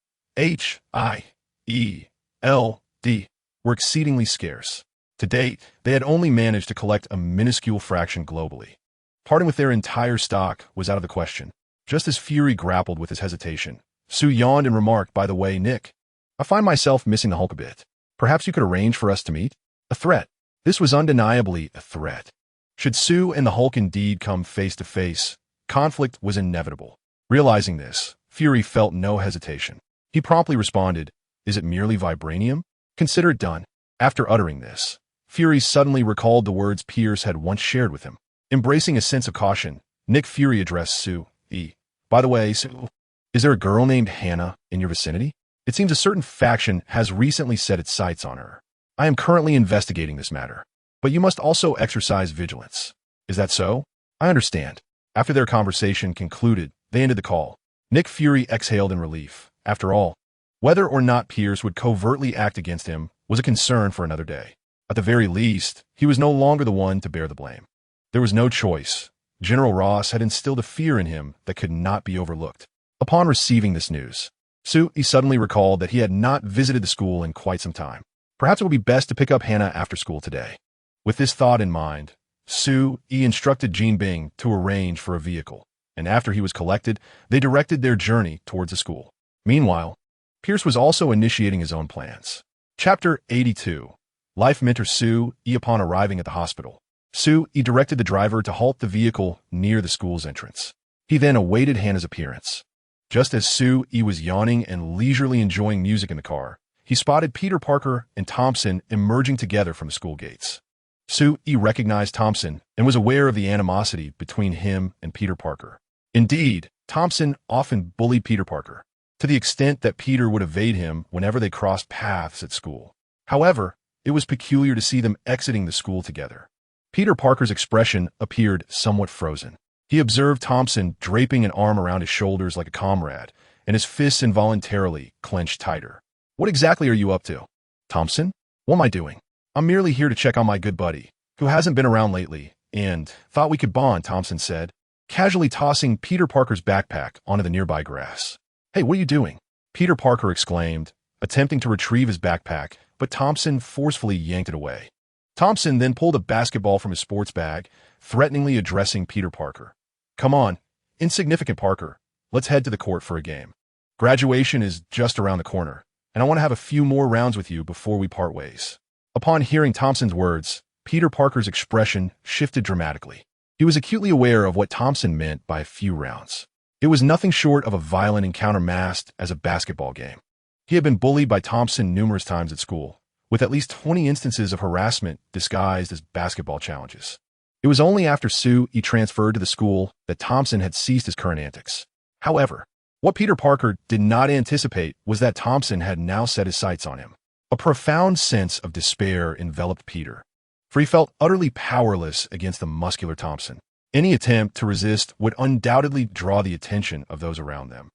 were exceedingly scarce. To date, they had only managed to collect a minuscule fraction globally. Parting with their entire stock was out of the question. Just as Fury grappled with his hesitation, Sue yawned and remarked, "By the way, Nick, I find myself missing the Hulk a bit. Perhaps you could arrange for us to meet?" A threat. This was undeniably a threat. Should Sue and the Hulk indeed come face to face, conflict was inevitable. Realizing this, Fury felt no hesitation. He promptly responded, "Is it merely vibranium? Consider it done." After uttering this, Fury suddenly recalled the words Pierce had once shared with him. Embracing a sense of caution, Nick Fury addressed Sue. "By the way, Sue, is there a girl named Hannah in your vicinity? It seems a certain faction has recently set its sights on her. I am currently investigating this matter, but you must also exercise vigilance. Is that so?" "I understand." After their conversation concluded, they ended the call. Nick Fury exhaled in relief. After all, whether or not Pierce would covertly act against him was a concern for another day. At the very least, he was no longer the one to bear the blame. There was no choice. General Ross had instilled a fear in him that could not be overlooked. Upon receiving this news, Sue suddenly recalled that he had not visited the school in quite some time. Perhaps it would be best to pick up Hannah after school today. With this thought in mind, Sue instructed Jean Bing to arrange for a vehicle, and after he was collected, they directed their journey towards the school. Meanwhile, Pierce was also initiating his own plans. Chapter 82. Life mentor Sue upon arriving at the hospital. Sue directed the driver to halt the vehicle near the school's entrance. He then awaited Hannah's appearance. Just as Sue was yawning and leisurely enjoying music in the car, he spotted Peter Parker and Thompson emerging together from the school gates. Sue recognized Thompson and was aware of the animosity between him and Peter Parker. Indeed, Thompson often bullied Peter Parker, to the extent that Peter would evade him whenever they crossed paths at school. However, it was peculiar to see them exiting the school together. Peter Parker's expression appeared somewhat frozen. He observed Thompson draping an arm around his shoulders like a comrade, and his fists involuntarily clenched tighter. "What exactly are you up to?" "Thompson? What am I doing? I'm merely here to check on my good buddy, who hasn't been around lately, and thought we could bond," Thompson said, casually tossing Peter Parker's backpack onto the nearby grass. "Hey, what are you doing?" Peter Parker exclaimed, attempting to retrieve his backpack, but Thompson forcefully yanked it away. Thompson then pulled a basketball from his sports bag, threateningly addressing Peter Parker. "Come on, insignificant Parker, let's head to the court for a game. Graduation is just around the corner, and I want to have a few more rounds with you before we part ways." Upon hearing Thompson's words, Peter Parker's expression shifted dramatically. He was acutely aware of what Thompson meant by a few rounds. It was nothing short of a violent encounter masked as a basketball game. He had been bullied by Thompson numerous times at school, with at least 20 instances of harassment disguised as basketball challenges. It was only after Sue transferred to the school that Thompson had ceased his current antics. However, what Peter Parker did not anticipate was that Thompson had now set his sights on him. A profound sense of despair enveloped Peter, for he felt utterly powerless against the muscular Thompson. Any attempt to resist would undoubtedly draw the attention of those around them,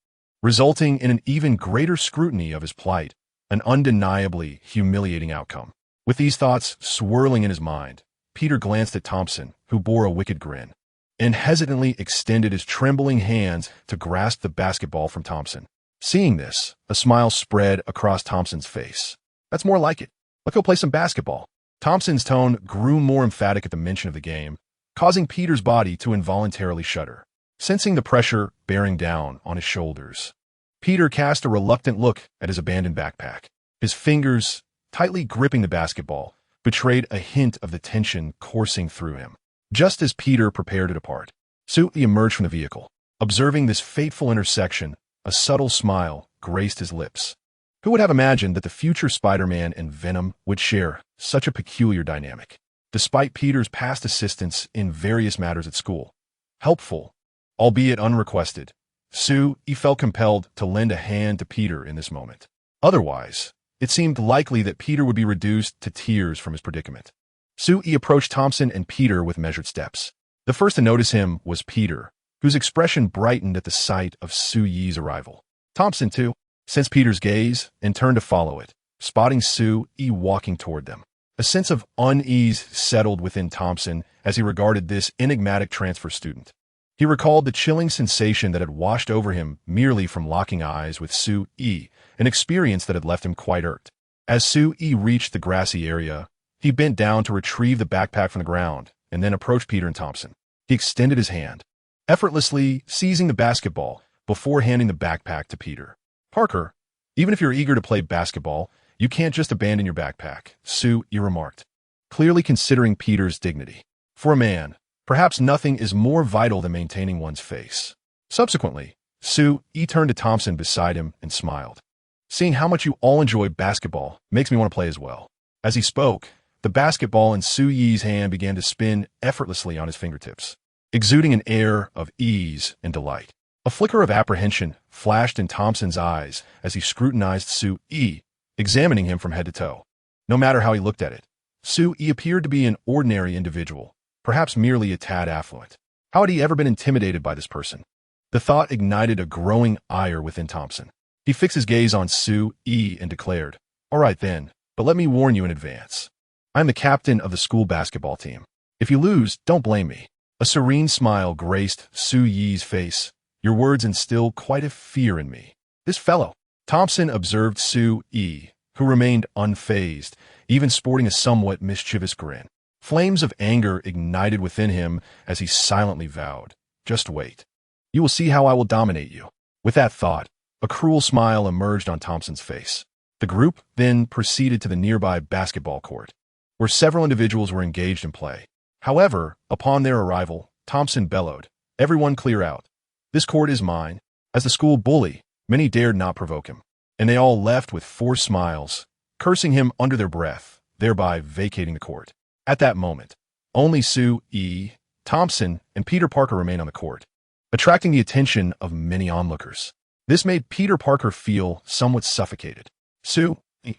resulting in an even greater scrutiny of his plight, an undeniably humiliating outcome. With these thoughts swirling in his mind, Peter glanced at Thompson, who bore a wicked grin, and hesitantly extended his trembling hands to grasp the basketball from Thompson. Seeing this, a smile spread across Thompson's face. "That's more like it. Let's go play some basketball." Thompson's tone grew more emphatic at the mention of the game, causing Peter's body to involuntarily shudder. Sensing the pressure bearing down on his shoulders, Peter cast a reluctant look at his abandoned backpack. His fingers, tightly gripping the basketball, betrayed a hint of the tension coursing through him. Just as Peter prepared to depart, Sue emerged from the vehicle. Observing this fateful intersection, a subtle smile graced his lips. Who would have imagined that the future Spider-Man and Venom would share such a peculiar dynamic? Despite Peter's past assistance in various matters at school, helpful, albeit unrequested, Sue felt compelled to lend a hand to Peter in this moment. Otherwise, it seemed likely that Peter would be reduced to tears from his predicament. Sue approached Thompson and Peter with measured steps. The first to notice him was Peter, whose expression brightened at the sight of Sue Yi's arrival. Thompson, too, sensed Peter's gaze and turned to follow it, spotting Sue E walking toward them. A sense of unease settled within Thompson as he regarded this enigmatic transfer student. He recalled the chilling sensation that had washed over him merely from locking eyes with Sue E, an experience that had left him quite irked. As Sue E reached the grassy area, he bent down to retrieve the backpack from the ground and then approached Peter and Thompson. He extended his hand, effortlessly seizing the basketball before handing the backpack to Peter. "Parker, even if you're eager to play basketball, you can't just abandon your backpack," Sue E remarked, clearly considering Peter's dignity. For a man, perhaps nothing is more vital than maintaining one's face. Subsequently, Sue E turned to Thompson beside him and smiled. "Seeing how much you all enjoy basketball makes me want to play as well." As he spoke, the basketball in Sue Yee's hand began to spin effortlessly on his fingertips, exuding an air of ease and delight. A flicker of apprehension flashed in Thompson's eyes as he scrutinized Sue E, examining him from head to toe. No matter how he looked at it, Sue E appeared to be an ordinary individual, perhaps merely a tad affluent. How had he ever been intimidated by this person? The thought ignited a growing ire within Thompson. He fixed his gaze on Sue E and declared, "All right then, but let me warn you in advance. I'm the captain of the school basketball team. If you lose, don't blame me." A serene smile graced Sue Yee's face. "Your words instill quite a fear in me." "This fellow," Thompson observed Sue E, who remained unfazed, even sporting a somewhat mischievous grin. Flames of anger ignited within him as he silently vowed, "Just wait. You will see how I will dominate you." With that thought, a cruel smile emerged on Thompson's face. The group then proceeded to the nearby basketball court, where several individuals were engaged in play. However, upon their arrival, Thompson bellowed, "Everyone clear out. This court is mine." As the school bully, many dared not provoke him, and they all left with forced smiles, cursing him under their breath, thereby vacating the court. At that moment, only Sue E, Thompson, and Peter Parker remained on the court, attracting the attention of many onlookers. This made Peter Parker feel somewhat suffocated. "Sue,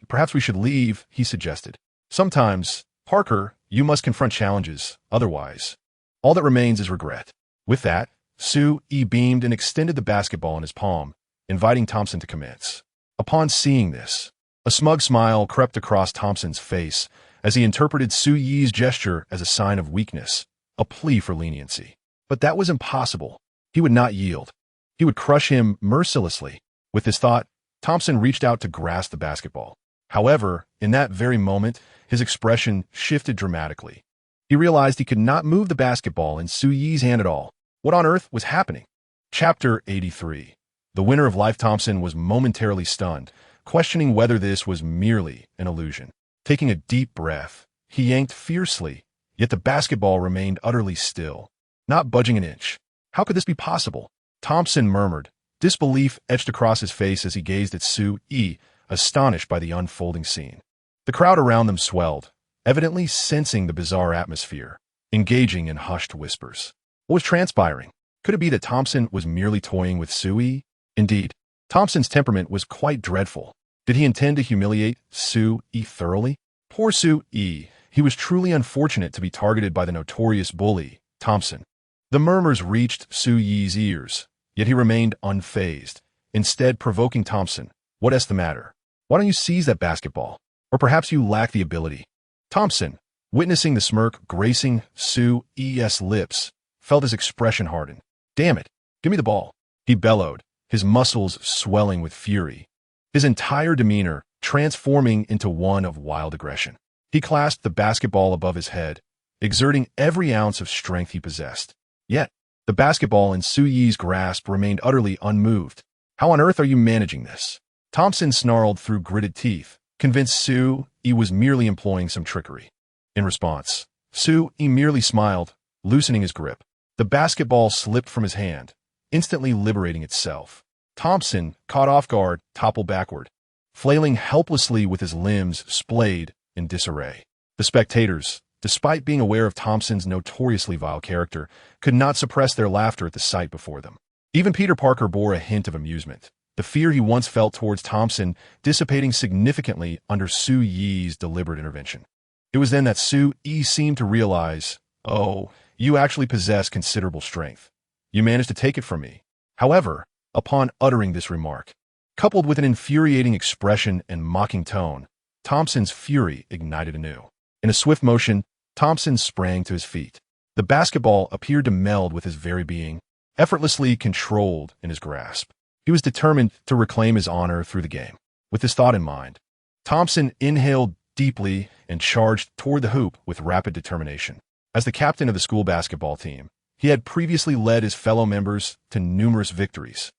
perhaps we should leave," he suggested. "Sometimes, Parker, you must confront challenges. Otherwise, all that remains is regret." With that, Sue E beamed and extended the basketball in his palm, inviting Thompson to commence. Upon seeing this, a smug smile crept across Thompson's face as he interpreted Sue Yee's gesture as a sign of weakness, a plea for leniency. But that was impossible. He would not yield. He would crush him mercilessly. With this thought, Thompson reached out to grasp the basketball. However, in that very moment, his expression shifted dramatically. He realized he could not move the basketball in Sue Yee's hand at all. What on earth was happening? Chapter 83. The winner of Life. Thompson was momentarily stunned, questioning whether this was merely an illusion. Taking a deep breath, he yanked fiercely, yet the basketball remained utterly still, not budging an inch. How could this be possible? Thompson murmured. Disbelief etched across his face as he gazed at Sue E, astonished by the unfolding scene. The crowd around them swelled, evidently sensing the bizarre atmosphere, engaging in hushed whispers. What was transpiring? Could it be that Thompson was merely toying with Sue E? Indeed, Thompson's temperament was quite dreadful. Did he intend to humiliate Sue E thoroughly? Poor Sue E. He was truly unfortunate to be targeted by the notorious bully, Thompson. The murmurs reached Sue Yee's ears, yet he remained unfazed, instead provoking Thompson. "What's the matter? Why don't you seize that basketball? Or perhaps you lack the ability." Thompson, witnessing the smirk gracing Sue E.'s lips, felt his expression harden. "Damn it, give me the ball," he bellowed, his muscles swelling with fury, his entire demeanor transforming into one of wild aggression. He clasped the basketball above his head, exerting every ounce of strength he possessed. Yet, the basketball in Sue Yee's grasp remained utterly unmoved. "How on earth are you managing this?" Thompson snarled through gritted teeth, convinced Sue E was merely employing some trickery. In response, Sue E merely smiled, loosening his grip. The basketball slipped from his hand, instantly liberating itself. Thompson, caught off guard, toppled backward, flailing helplessly with his limbs splayed in disarray. The spectators, despite being aware of Thompson's notoriously vile character, could not suppress their laughter at the sight before them. Even Peter Parker bore a hint of amusement, the fear he once felt towards Thompson dissipating significantly under Sue Yee's deliberate intervention. It was then that Sue E seemed to realize, "Oh, you actually possess considerable strength. You managed to take it from me." However, upon uttering this remark, coupled with an infuriating expression and mocking tone, Thompson's fury ignited anew. In a swift motion, Thompson sprang to his feet. The basketball appeared to meld with his very being, effortlessly controlled in his grasp. He was determined to reclaim his honor through the game. With this thought in mind, Thompson inhaled deeply and charged toward the hoop with rapid determination. As the captain of the school basketball team, he had previously led his fellow members to numerous victories,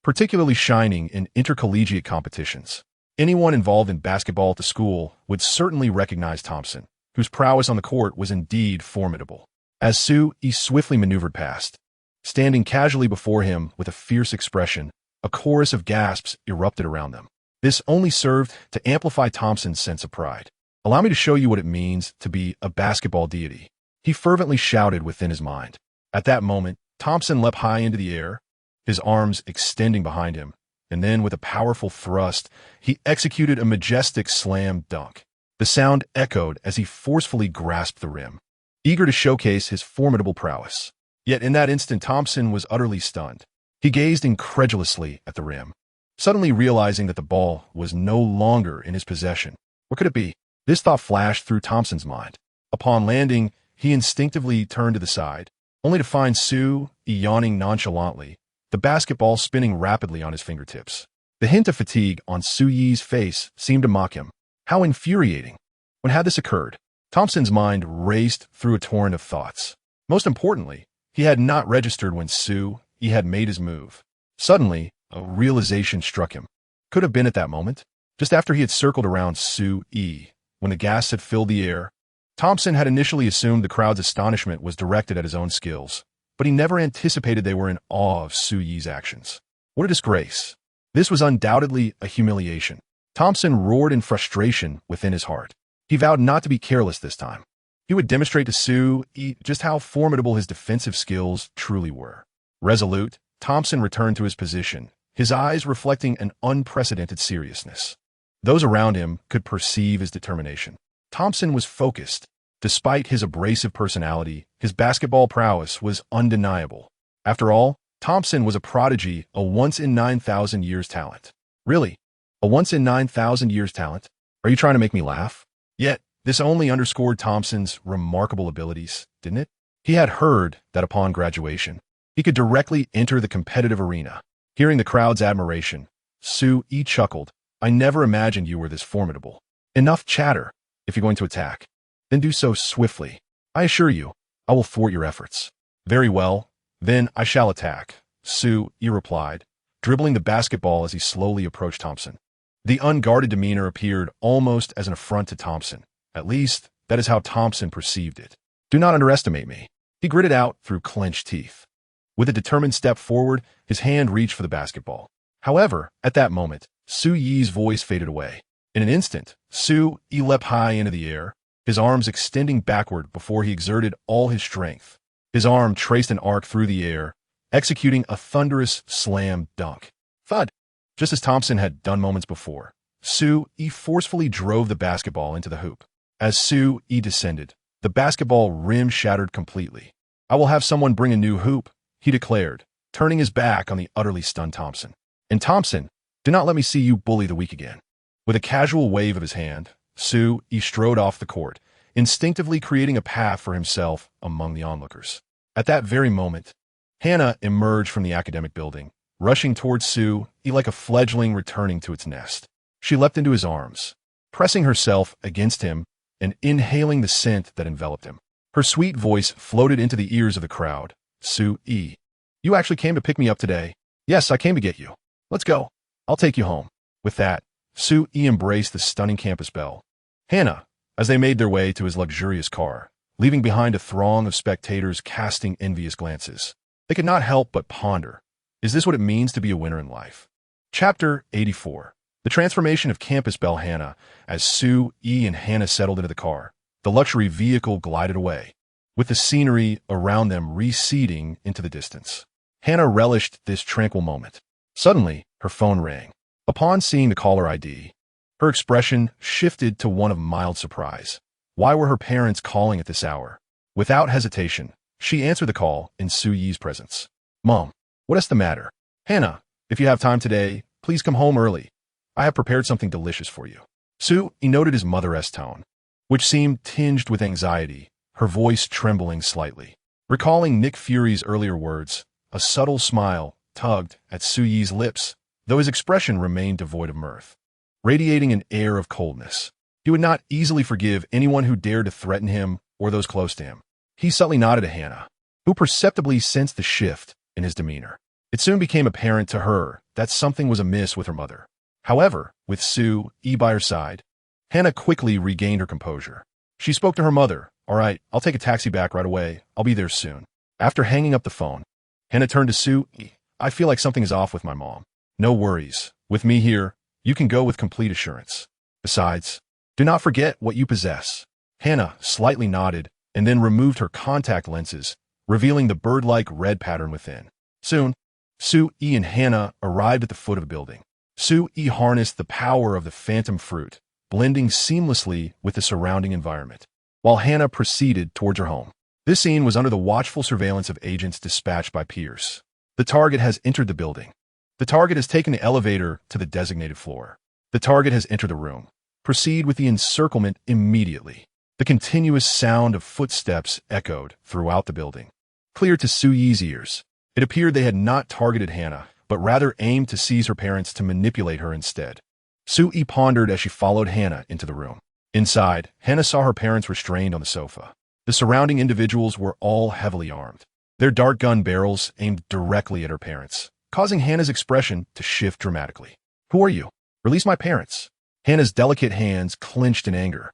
particularly shining in intercollegiate competitions. Anyone involved in basketball at the school would certainly recognize Thompson, whose prowess on the court was indeed formidable. As Sue-yi swiftly maneuvered past, standing casually before him with a fierce expression, a chorus of gasps erupted around them. This only served to amplify Thompson's sense of pride. "Allow me to show you what it means to be a basketball deity," he fervently shouted within his mind. At that moment, Thompson leapt high into the air, his arms extending behind him, and then with a powerful thrust, he executed a majestic slam dunk. The sound echoed as he forcefully grasped the rim, eager to showcase his formidable prowess. Yet in that instant, Thompson was utterly stunned. He gazed incredulously at the rim, suddenly realizing that the ball was no longer in his possession. What could it be? This thought flashed through Thompson's mind. Upon landing, he instinctively turned to the side, only to find Sue yawning nonchalantly, the basketball spinning rapidly on his fingertips. The hint of fatigue on Sue-yi's face seemed to mock him. How infuriating! When had this occurred? Thompson's mind raced through a torrent of thoughts. Most importantly, he had not registered when Sue-yi had made his move. Suddenly, a realization struck him. Could have been at that moment, just after he had circled around Sue-yi, when the gas had filled the air. Thompson had initially assumed the crowd's astonishment was directed at his own skills, but he never anticipated they were in awe of Sue-yi's actions. What a disgrace! This was undoubtedly a humiliation. Thompson roared in frustration within his heart. He vowed not to be careless this time. He would demonstrate to Sue-yi just how formidable his defensive skills truly were. Resolute, Thompson returned to his position, his eyes reflecting an unprecedented seriousness. Those around him could perceive his determination. Thompson was focused. Despite his abrasive personality, his basketball prowess was undeniable. After all, Thompson was a prodigy, a once-in-9,000 years talent. Really? A once-in-9,000 years talent? Are you trying to make me laugh? Yet, this only underscored Thompson's remarkable abilities, didn't it? He had heard that upon graduation, he could directly enter the competitive arena. Hearing the crowd's admiration, Sue-yi chuckled. "I never imagined you were this formidable. Enough chatter. If you're going to attack, then do so swiftly. I assure you, I will thwart your efforts." "Very well, then I shall attack," Sue-yi replied, dribbling the basketball as he slowly approached Thompson. The unguarded demeanor appeared almost as an affront to Thompson. At least, that is how Thompson perceived it. "Do not underestimate me," he gritted out through clenched teeth. With a determined step forward, his hand reached for the basketball. However, at that moment, Sue-yi's voice faded away. In an instant, Sue-yi leapt high into the air, his arms extending backward before he exerted all his strength. His arm traced an arc through the air, executing a thunderous slam dunk. Thud! Just as Thompson had done moments before, Sue-yi forcefully drove the basketball into the hoop. As Sue-yi descended, the basketball rim shattered completely. "I will have someone bring a new hoop," he declared, turning his back on the utterly stunned Thompson. "And Thompson, do not let me see you bully the weak again." With a casual wave of his hand, Sue-yi strode off the court, instinctively creating a path for himself among the onlookers. At that very moment, Hannah emerged from the academic building, rushing towards Sue-yi like a fledgling returning to its nest. She leapt into his arms, pressing herself against him and inhaling the scent that enveloped him. Her sweet voice floated into the ears of the crowd. "Sue-yi, you actually came to pick me up today?" "Yes, I came to get you. Let's go. I'll take you home." With that, Sue-yi embraced the stunning campus belle, Hannah, as they made their way to his luxurious car, leaving behind a throng of spectators casting envious glances. They could not help but ponder, is this what it means to be a winner in life? Chapter 84. The transformation of campus belle Hannah. As Sue-yi and Hannah settled into the car, the luxury vehicle glided away, with the scenery around them receding into the distance. Hannah relished this tranquil moment. Suddenly, her phone rang. Upon seeing the caller ID, her expression shifted to one of mild surprise. Why were her parents calling at this hour? Without hesitation, she answered the call in Sue-yi's presence. "Mom, what's the matter?" "Hannah, if you have time today, please come home early. I have prepared something delicious for you." Sue noted his mother-esque tone, which seemed tinged with anxiety, her voice trembling slightly. Recalling Nick Fury's earlier words, a subtle smile tugged at Su-Yi's lips, though his expression remained devoid of mirth, radiating an air of coldness. He would not easily forgive anyone who dared to threaten him or those close to him. He subtly nodded to Hannah, who perceptibly sensed the shift in his demeanor. It soon became apparent to her that something was amiss with her mother. However, with Su-Yi by her side, Hannah quickly regained her composure. She spoke to her mother. "All right, I'll take a taxi back right away. I'll be there soon." After hanging up the phone, Hannah turned to Su-Yi. "I feel like something is off with my mom." "No worries. With me here, you can go with complete assurance. Besides, do not forget what you possess." Hannah slightly nodded and then removed her contact lenses, revealing the bird-like red pattern within. Soon, Su-Yi and Hannah arrived at the foot of the building. Su-Yi harnessed the power of the phantom fruit, blending seamlessly with the surrounding environment, while Hannah proceeded towards her home. This scene was under the watchful surveillance of agents dispatched by Pierce. The target has entered the building. The target has taken the elevator to the designated floor. The target has entered the room. Proceed with the encirclement immediately. The continuous sound of footsteps echoed throughout the building. Clear to Su-Yi's ears, it appeared they had not targeted Hannah, but rather aimed to seize her parents to manipulate her instead. Su-Yi pondered as she followed Hannah into the room. Inside, Hannah saw her parents restrained on the sofa. The surrounding individuals were all heavily armed, their dart gun barrels aimed directly at her parents, causing Hannah's expression to shift dramatically. "Who are you? Release my parents." Hannah's delicate hands clenched in anger,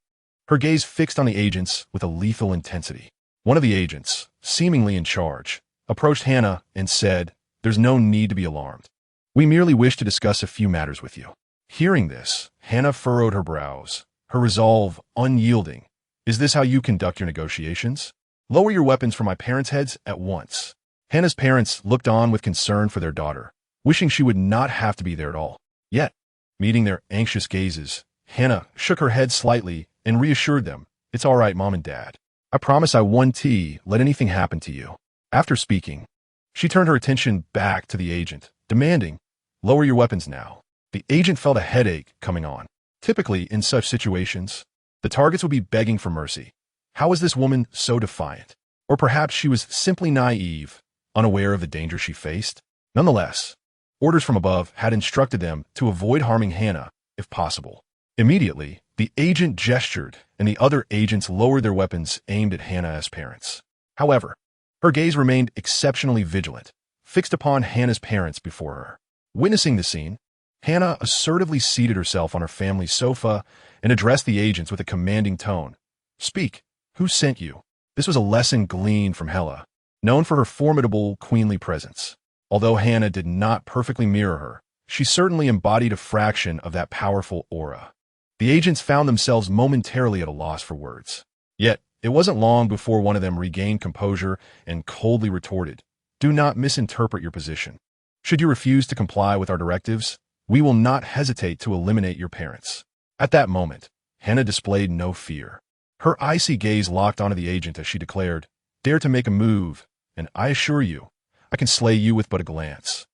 her gaze fixed on the agents with a lethal intensity. One of the agents, seemingly in charge, approached Hannah and said, "There's no need to be alarmed. We merely wish to discuss a few matters with you." Hearing this, Hannah furrowed her brows, her resolve unyielding. "Is this how you conduct your negotiations? Lower your weapons from my parents' heads at once." Hannah's parents looked on with concern for their daughter, wishing she would not have to be there at all. Yet, meeting their anxious gazes, Hannah shook her head slightly and reassured them, "It's all right, Mom and Dad. I promise I won't let anything happen to you." After speaking, she turned her attention back to the agent, demanding, "Lower your weapons now." The agent felt a headache coming on. Typically, in such situations, the targets would be begging for mercy. How was this woman so defiant? Or perhaps she was simply naive, unaware of the danger she faced? Nonetheless, orders from above had instructed them to avoid harming Hannah, if possible. Immediately, the agent gestured, and the other agents lowered their weapons aimed at Hannah's parents. However, her gaze remained exceptionally vigilant, fixed upon Hannah's parents before her. Witnessing the scene, Hannah assertively seated herself on her family's sofa and addressed the agents with a commanding tone. "Speak. Who sent you?" This was a lesson gleaned from Hela, known for her formidable, queenly presence. Although Hannah did not perfectly mirror her, she certainly embodied a fraction of that powerful aura. The agents found themselves momentarily at a loss for words. Yet, it wasn't long before one of them regained composure and coldly retorted, "Do not misinterpret your position. Should you refuse to comply with our directives, we will not hesitate to eliminate your parents." At that moment, Hannah displayed no fear. Her icy gaze locked onto the agent as she declared, "Dare to make a move, and I assure you, I can slay you with but a glance."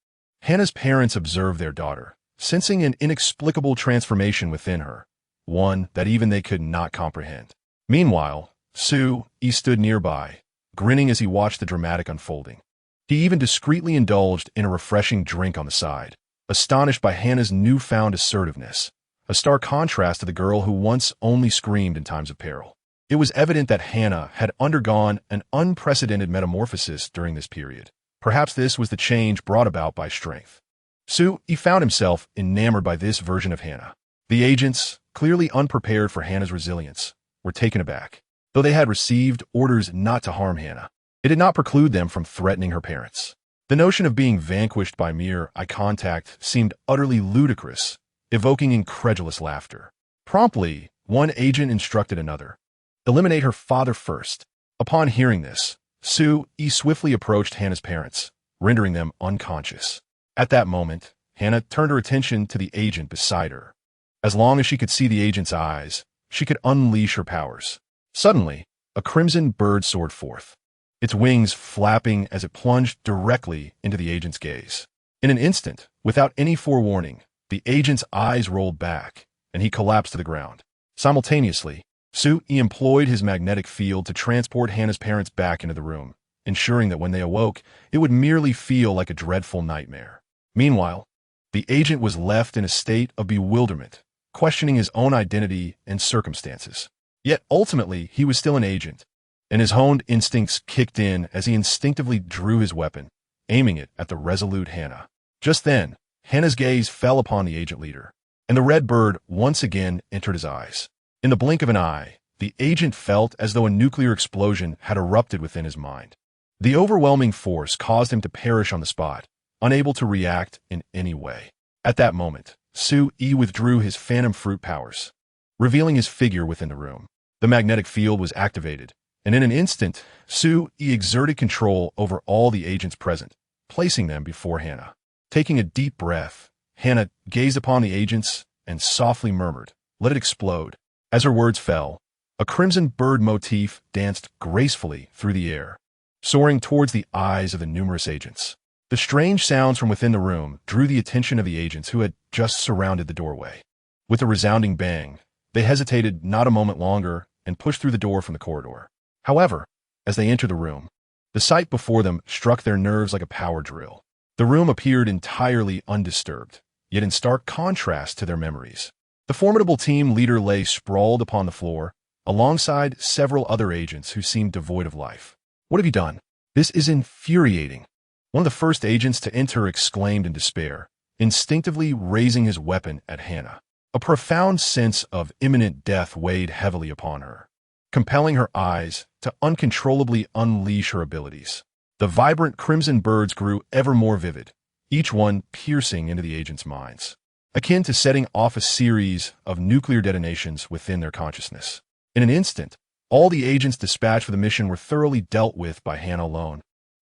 Hannah's parents observed their daughter, sensing an inexplicable transformation within her, one that even they could not comprehend. Meanwhile, Su-Yi stood nearby, grinning as he watched the dramatic unfolding. He even discreetly indulged in a refreshing drink on the side, astonished by Hannah's newfound assertiveness, a stark contrast to the girl who once only screamed in times of peril. It was evident that Hannah had undergone an unprecedented metamorphosis during this period. Perhaps this was the change brought about by strength. Su-Yi found himself enamored by this version of Hannah. The agents, clearly unprepared for Hannah's resilience, were taken aback. Though they had received orders not to harm Hannah, it did not preclude them from threatening her parents. The notion of being vanquished by mere eye contact seemed utterly ludicrous, evoking incredulous laughter. Promptly, one agent instructed another, "Eliminate her father first." Upon hearing this, Su-Yi swiftly approached Hannah's parents, rendering them unconscious. At that moment, Hannah turned her attention to the agent beside her. As long as she could see the agent's eyes, she could unleash her powers. Suddenly, a crimson bird soared forth, its wings flapping as it plunged directly into the agent's gaze. In an instant, without any forewarning, the agent's eyes rolled back, and he collapsed to the ground. Simultaneously, Su-yi employed his magnetic field to transport Hana's parents back into the room, ensuring that when they awoke, it would merely feel like a dreadful nightmare. Meanwhile, the agent was left in a state of bewilderment, questioning his own identity and circumstances. Yet ultimately, he was still an agent, and his honed instincts kicked in as he instinctively drew his weapon, aiming it at the resolute Hana. Just then, Hana's gaze fell upon the agent leader, and the red bird once again entered his eyes. In the blink of an eye, the agent felt as though a nuclear explosion had erupted within his mind. The overwhelming force caused him to perish on the spot, unable to react in any way. At that moment, Su-yi withdrew his phantom fruit powers, revealing his figure within the room. The magnetic field was activated, and in an instant, Su-yi exerted control over all the agents present, placing them before Hana. Taking a deep breath, Hana gazed upon the agents and softly murmured, "Let it explode." As her words fell, a crimson bird motif danced gracefully through the air, soaring towards the eyes of the numerous agents. The strange sounds from within the room drew the attention of the agents who had just surrounded the doorway. With a resounding bang, they hesitated not a moment longer and pushed through the door from the corridor. However, as they entered the room, the sight before them struck their nerves like a power drill. The room appeared entirely undisturbed, yet in stark contrast to their memories. The formidable team leader lay sprawled upon the floor, alongside several other agents who seemed devoid of life. "What have you done? This is infuriating." One of the first agents to enter exclaimed in despair, instinctively raising his weapon at Hana. A profound sense of imminent death weighed heavily upon her, compelling her eyes to uncontrollably unleash her abilities. The vibrant crimson birds grew ever more vivid, each one piercing into the agents' minds, akin to setting off a series of nuclear detonations within their consciousness. In an instant, all the agents dispatched for the mission were thoroughly dealt with by Hana alone.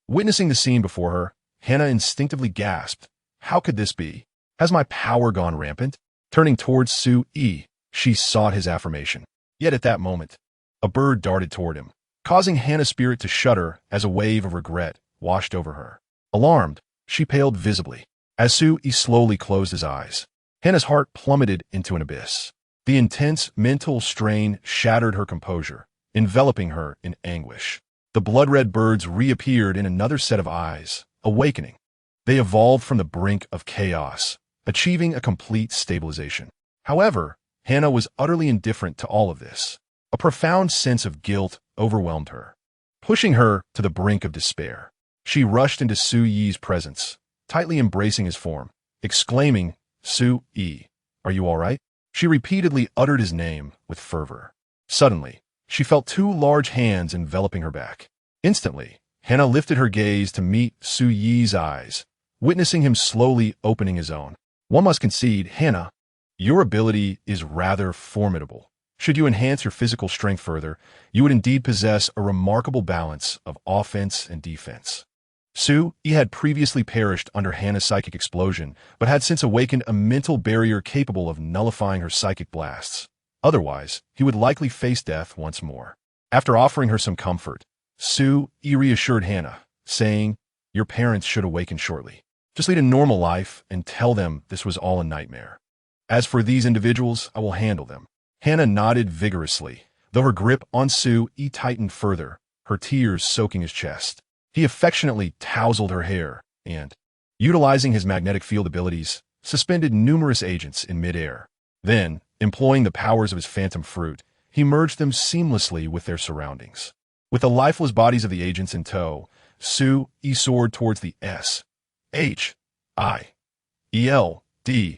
Witnessing the scene before her, Hana instinctively gasped, "How could this be? Has my power gone rampant?" Turning towards Su-yi, she sought his affirmation. Yet at that moment, a bird darted toward him, causing Hana's spirit to shudder as a wave of regret washed over her. Alarmed, she paled visibly. As Su-yi slowly closed his eyes, Hana's heart plummeted into an abyss. The intense mental strain shattered her composure, enveloping her in anguish. The blood-red birds reappeared in another set of eyes, awakening. They evolved from the brink of chaos, achieving a complete stabilization. However, Hana was utterly indifferent to all of this. A profound sense of guilt overwhelmed her, pushing her to the brink of despair. She rushed into Su-yi's presence, tightly embracing his form, exclaiming, "Su-yi, are you all right?" She repeatedly uttered his name with fervor. Suddenly, she felt two large hands enveloping her back. Instantly, Hana lifted her gaze to meet Su-yi's eyes, witnessing him slowly opening his own. "One must concede, Hana, your ability is rather formidable. Should you enhance your physical strength further, you would indeed possess a remarkable balance of offense and defense." Su-yi had previously perished under Hana's psychic explosion, but had since awakened a mental barrier capable of nullifying her psychic blasts. Otherwise, he would likely face death once more. After offering her some comfort, Su-yi reassured Hana, saying, "Your parents should awaken shortly. Just lead a normal life and tell them this was all a nightmare. As for these individuals, I will handle them." Hana nodded vigorously, though her grip on Su-yi tightened further, her tears soaking his chest. He affectionately tousled her hair and, utilizing his magnetic field abilities, suspended numerous agents in midair. Then, employing the powers of his phantom fruit, he merged them seamlessly with their surroundings. With the lifeless bodies of the agents in tow, Su-yi soared towards the SHIELD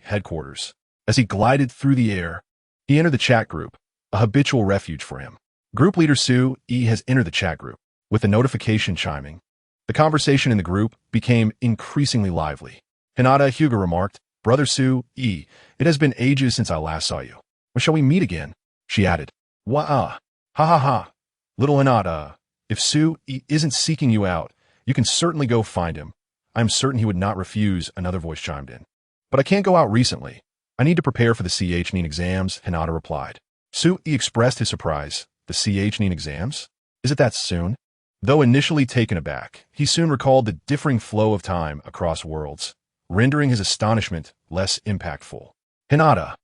headquarters. As he glided through the air, he entered the chat group, a habitual refuge for him. Group leader Su-yi has entered the chat group. With the notification chiming, the conversation in the group became increasingly lively. Hinata Hyuga remarked, "Brother Su-yi, it has been ages since I last saw you. When shall we meet again?" She added, "Wah-ah, ha-ha-ha. Little Hinata, if Su-yi isn't seeking you out, you can certainly go find him. I'm certain he would not refuse," another voice chimed in. "But I can't go out recently. I need to prepare for the CH-NEEN exams," Hinata replied. Su-yi expressed his surprise. "The CH-NEEN exams? Is it that soon?" Though initially taken aback, he soon recalled the differing flow of time across worlds, rendering his astonishment less impactful. "Hinata,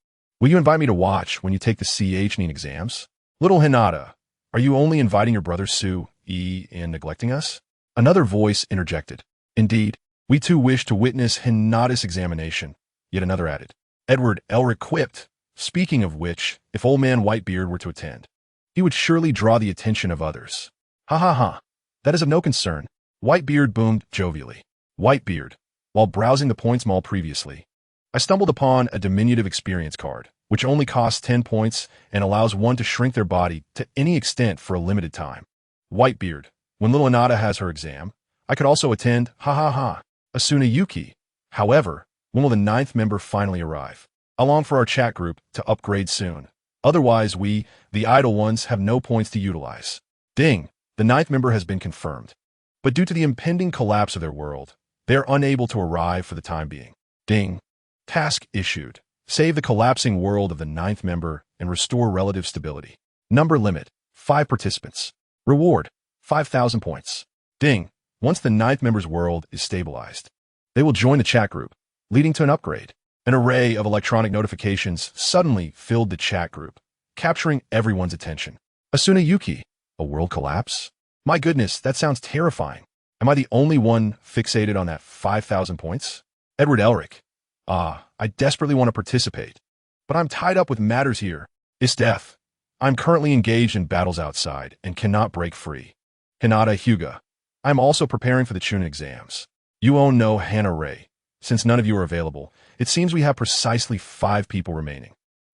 Will you invite me to watch when you take the CH exams? Little Hinata, are you only inviting your brother Su E and neglecting us? Another voice interjected. Indeed, we too wish to witness Hinata's examination. Yet another added. Edward Elric quipped. Speaking of which, if old man Whitebeard were to attend, he would surely draw the attention of others. Ha ha ha. That is of no concern. Whitebeard boomed jovially. Whitebeard, while browsing the points mall previously, I stumbled upon a diminutive experience card, which only costs 10 points and allows one to shrink their body to any extent for a limited time. Whitebeard, when little Anata has her exam, I could also attend, ha ha ha. Asuna Yuki. However, when will the 9th member finally arrive? I'll long for our chat group to upgrade soon. Otherwise we, the idle ones, have no points to utilize. Ding, the 9th member has been confirmed. But due to the impending collapse of their world, they are unable to arrive for the time being. Ding. Task issued. Save the collapsing world of the 9th member and restore relative stability. Number limit, 5 participants. Reward, 5,000 points. Ding. Once the 9th member's world is stabilized, they will join the chat group, leading to an upgrade. An array of electronic notifications suddenly filled the chat group, capturing everyone's attention. Asuna Yuki, a world collapse? My goodness, that sounds terrifying. Am I the only one fixated on that 5,000 points? Edward Elric. I desperately want to participate, but I'm tied up with matters here. It's death. I'm currently engaged in battles outside and cannot break free. Hinata Hyuga. I'm also preparing for the Chunin exams. You own no Hana Ray. Since none of you are available, it seems we have precisely 5 people remaining.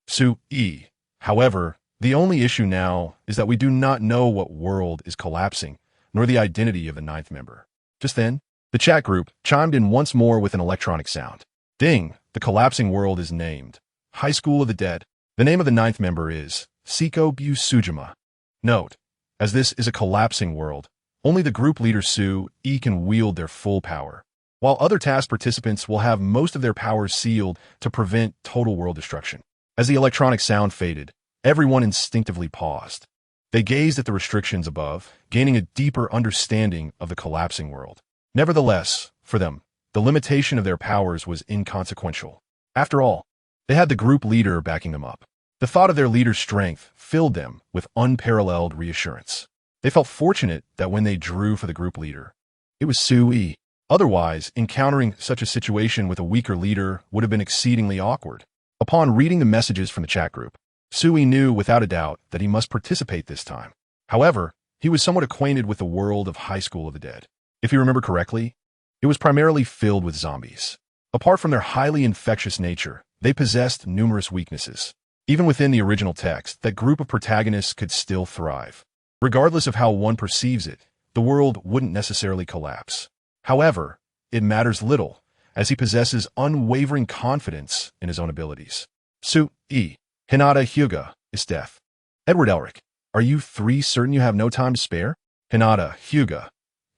Su E. However, the only issue now is that we do not know what world is collapsing, nor the identity of the 9th member. Just then, the chat group chimed in once more with an electronic sound. Ding, the collapsing world is named. High School of the Dead. The name of the 9th member is Siko Bu Sujima. Note, as this is a collapsing world, only the group leader Su E can wield their full power, while other task participants will have most of their powers sealed to prevent total world destruction. As the electronic sound faded, everyone instinctively paused. They gazed at the restrictions above, gaining a deeper understanding of the collapsing world. Nevertheless, for them, the limitation of their powers was inconsequential. After all, they had the group leader backing them up. The thought of their leader's strength filled them with unparalleled reassurance. They felt fortunate that when they drew for the group leader, it was Su E. Otherwise, encountering such a situation with a weaker leader would have been exceedingly awkward. Upon reading the messages from the chat group, Sui knew without a doubt that he must participate this time. However, he was somewhat acquainted with the world of High School of the Dead. If you remember correctly, it was primarily filled with zombies. Apart from their highly infectious nature, they possessed numerous weaknesses. Even within the original text, that group of protagonists could still thrive. Regardless of how one perceives it, the world wouldn't necessarily collapse. However, it matters little, as he possesses unwavering confidence in his own abilities. Su E. Hinata Hyuga is death. Edward Elric, are you 3 certain you have no time to spare? Hinata Hyuga.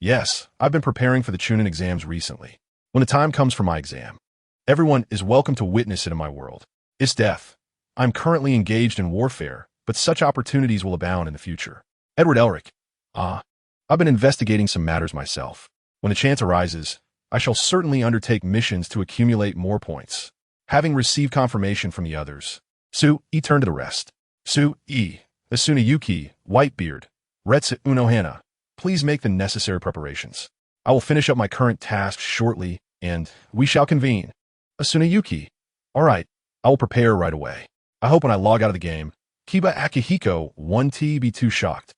Yes, I've been preparing for the Chunin exams recently. When the time comes for my exam, everyone is welcome to witness it in my world. It's death. I'm currently engaged in warfare, but such opportunities will abound in the future. Edward Elric. I've been investigating some matters myself. When a chance arises, I shall certainly undertake missions to accumulate more points. Having received confirmation from the others, Su E turned to the rest. Su E, Asuna Yuki, Whitebeard, Retsu Unohana, please make the necessary preparations. I will finish up my current tasks shortly, and we shall convene. Asuna Yuki. All right, I will prepare right away. I hope when I log out of the game, Kiba Akihiko 1T be too shocked.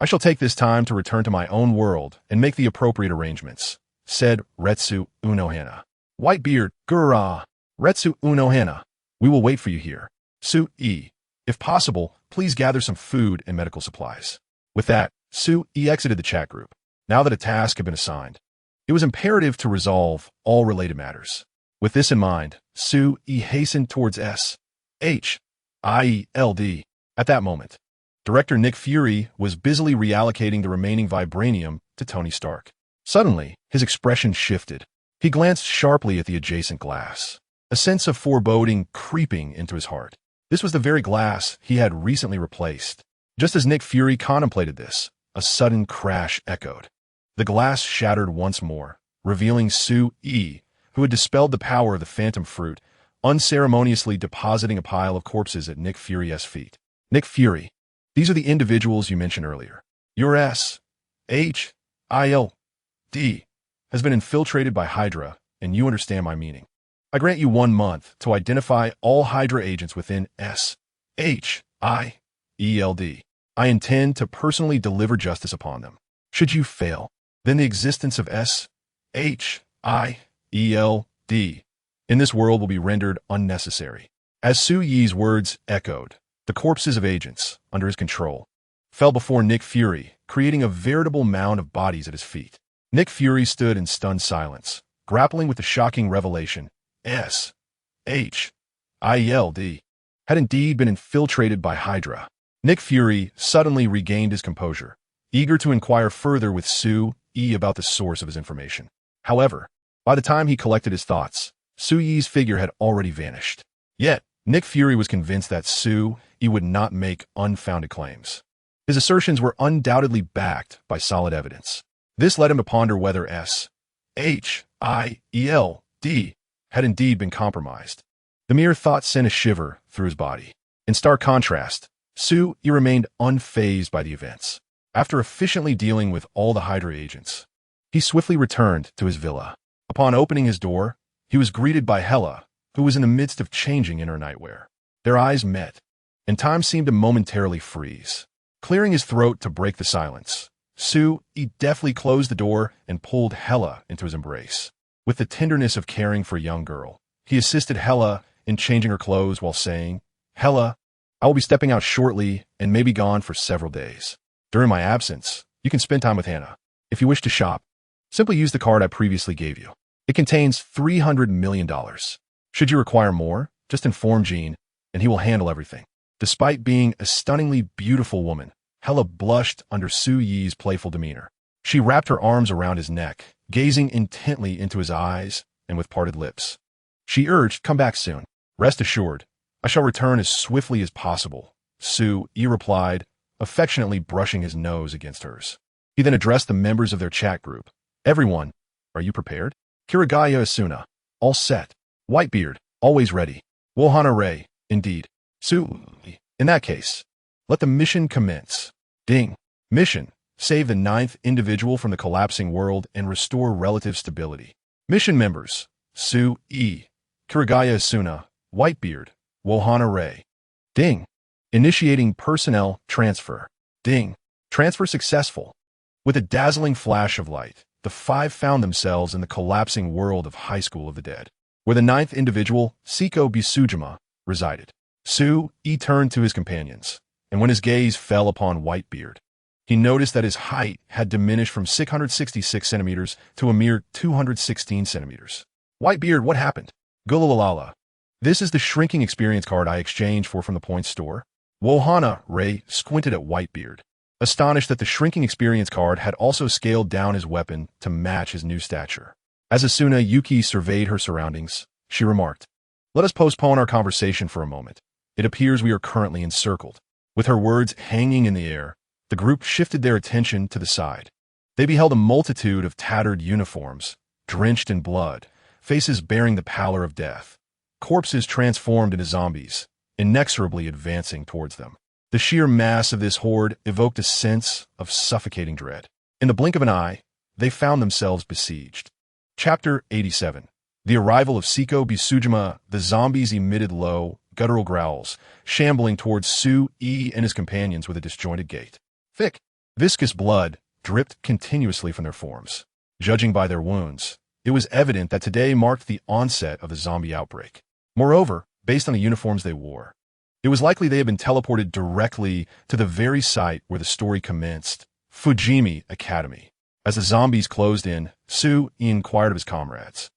I shall take this time to return to my own world and make the appropriate arrangements, said Retsu Unohana. Whitebeard, Gurararara, Retsu Unohana, we will wait for you here. Su E, if possible, please gather some food and medical supplies. With that, Su E exited the chat group. Now that a task had been assigned, it was imperative to resolve all related matters. With this in mind, Su E hastened towards S.H.I.E.L.D. At that moment, Director Nick Fury was busily reallocating the remaining vibranium to Tony Stark. Suddenly, his expression shifted. He glanced sharply at the adjacent glass, a sense of foreboding creeping into his heart. This was the very glass he had recently replaced. Just as Nick Fury contemplated this, a sudden crash echoed. The glass shattered once more, revealing Su E, who had dispelled the power of the phantom fruit, unceremoniously depositing a pile of corpses at Nick Fury's feet. Nick Fury. These are the individuals you mentioned earlier. Your S.H.I.L.D. has been infiltrated by Hydra, and you understand my meaning. I grant you 1 month to identify all Hydra agents within S.H.I.E.L.D. I intend to personally deliver justice upon them. Should you fail, then the existence of S.H.I.E.L.D. in this world will be rendered unnecessary. As Su Yi's words echoed, the corpses of agents, under his control, fell before Nick Fury, creating a veritable mound of bodies at his feet. Nick Fury stood in stunned silence, grappling with the shocking revelation. S.H.I.L.D. had indeed been infiltrated by Hydra. Nick Fury suddenly regained his composure, eager to inquire further with Su Yi about the source of his information. However, by the time he collected his thoughts, Su Yi's figure had already vanished. Yet, Nick Fury was convinced that Su Yi would not make unfounded claims. His assertions were undoubtedly backed by solid evidence. This led him to ponder whether S.H.I.E.L.D. had indeed been compromised. The mere thought sent a shiver through his body. In stark contrast, Su Yi remained unfazed by the events. After efficiently dealing with all the Hydra agents, he swiftly returned to his villa. Upon opening his door, he was greeted by Hela, who was in the midst of changing in her nightwear. Their eyes met, and time seemed to momentarily freeze. Clearing his throat to break the silence, Su Yi deftly closed the door and pulled Hela into his embrace. With the tenderness of caring for a young girl, he assisted Hela in changing her clothes while saying, "Hela, I will be stepping out shortly and may be gone for several days. During my absence, you can spend time with Hannah. If you wish to shop, simply use the card I previously gave you. It contains $300 million. Should you require more, just inform Gene, and he will handle everything." Despite being a stunningly beautiful woman, Hela blushed under Su Yi's playful demeanor. She wrapped her arms around his neck, gazing intently into his eyes and with parted lips. She urged, "Come back soon. Rest assured, I shall return as swiftly as possible," Su Yi replied, affectionately brushing his nose against hers. He then addressed the members of their chat group. "Everyone, are you prepared? Kirigaya Asuna, all set. Whitebeard, always ready. Wohana Ray, indeed. Su, in that case, let the mission commence." Ding. Mission: save the 9th individual from the collapsing world and restore relative stability. Mission members: Su Yi, Kirigaya Asuna, Whitebeard, Wohana Ray. Ding. Initiating personnel transfer. Ding. Transfer successful. With a dazzling flash of light, the 5 found themselves in the collapsing world of High School of the Dead, where the 9th individual, Seiko Bisujima, resided. Su Yi turned to his companions, and when his gaze fell upon Whitebeard, he noticed that his height had diminished from 666 centimeters to a mere 216 centimeters. "Whitebeard, what happened?" "Gulalala. This is the shrinking experience card I exchanged from the points store." Wohana Ray squinted at Whitebeard, astonished that the shrinking experience card had also scaled down his weapon to match his new stature. As Asuna Yuki surveyed her surroundings, she remarked, "Let us postpone our conversation for a moment. It appears we are currently encircled." With her words hanging in the air, the group shifted their attention to the side. They beheld a multitude of tattered uniforms, drenched in blood, faces bearing the pallor of death, corpses transformed into zombies, inexorably advancing towards them. The sheer mass of this horde evoked a sense of suffocating dread. In the blink of an eye, they found themselves besieged. Chapter 87. The arrival of Seiko Bisujima. The zombies emitted low, guttural growls, shambling towards Su Yi and his companions with a disjointed gait. Thick, viscous blood dripped continuously from their forms. Judging by their wounds, it was evident that today marked the onset of the zombie outbreak. Moreover, based on the uniforms they wore, it was likely they had been teleported directly to the very site where the story commenced, Fujimi Academy. As the zombies closed in, Su Yi inquired of his comrades,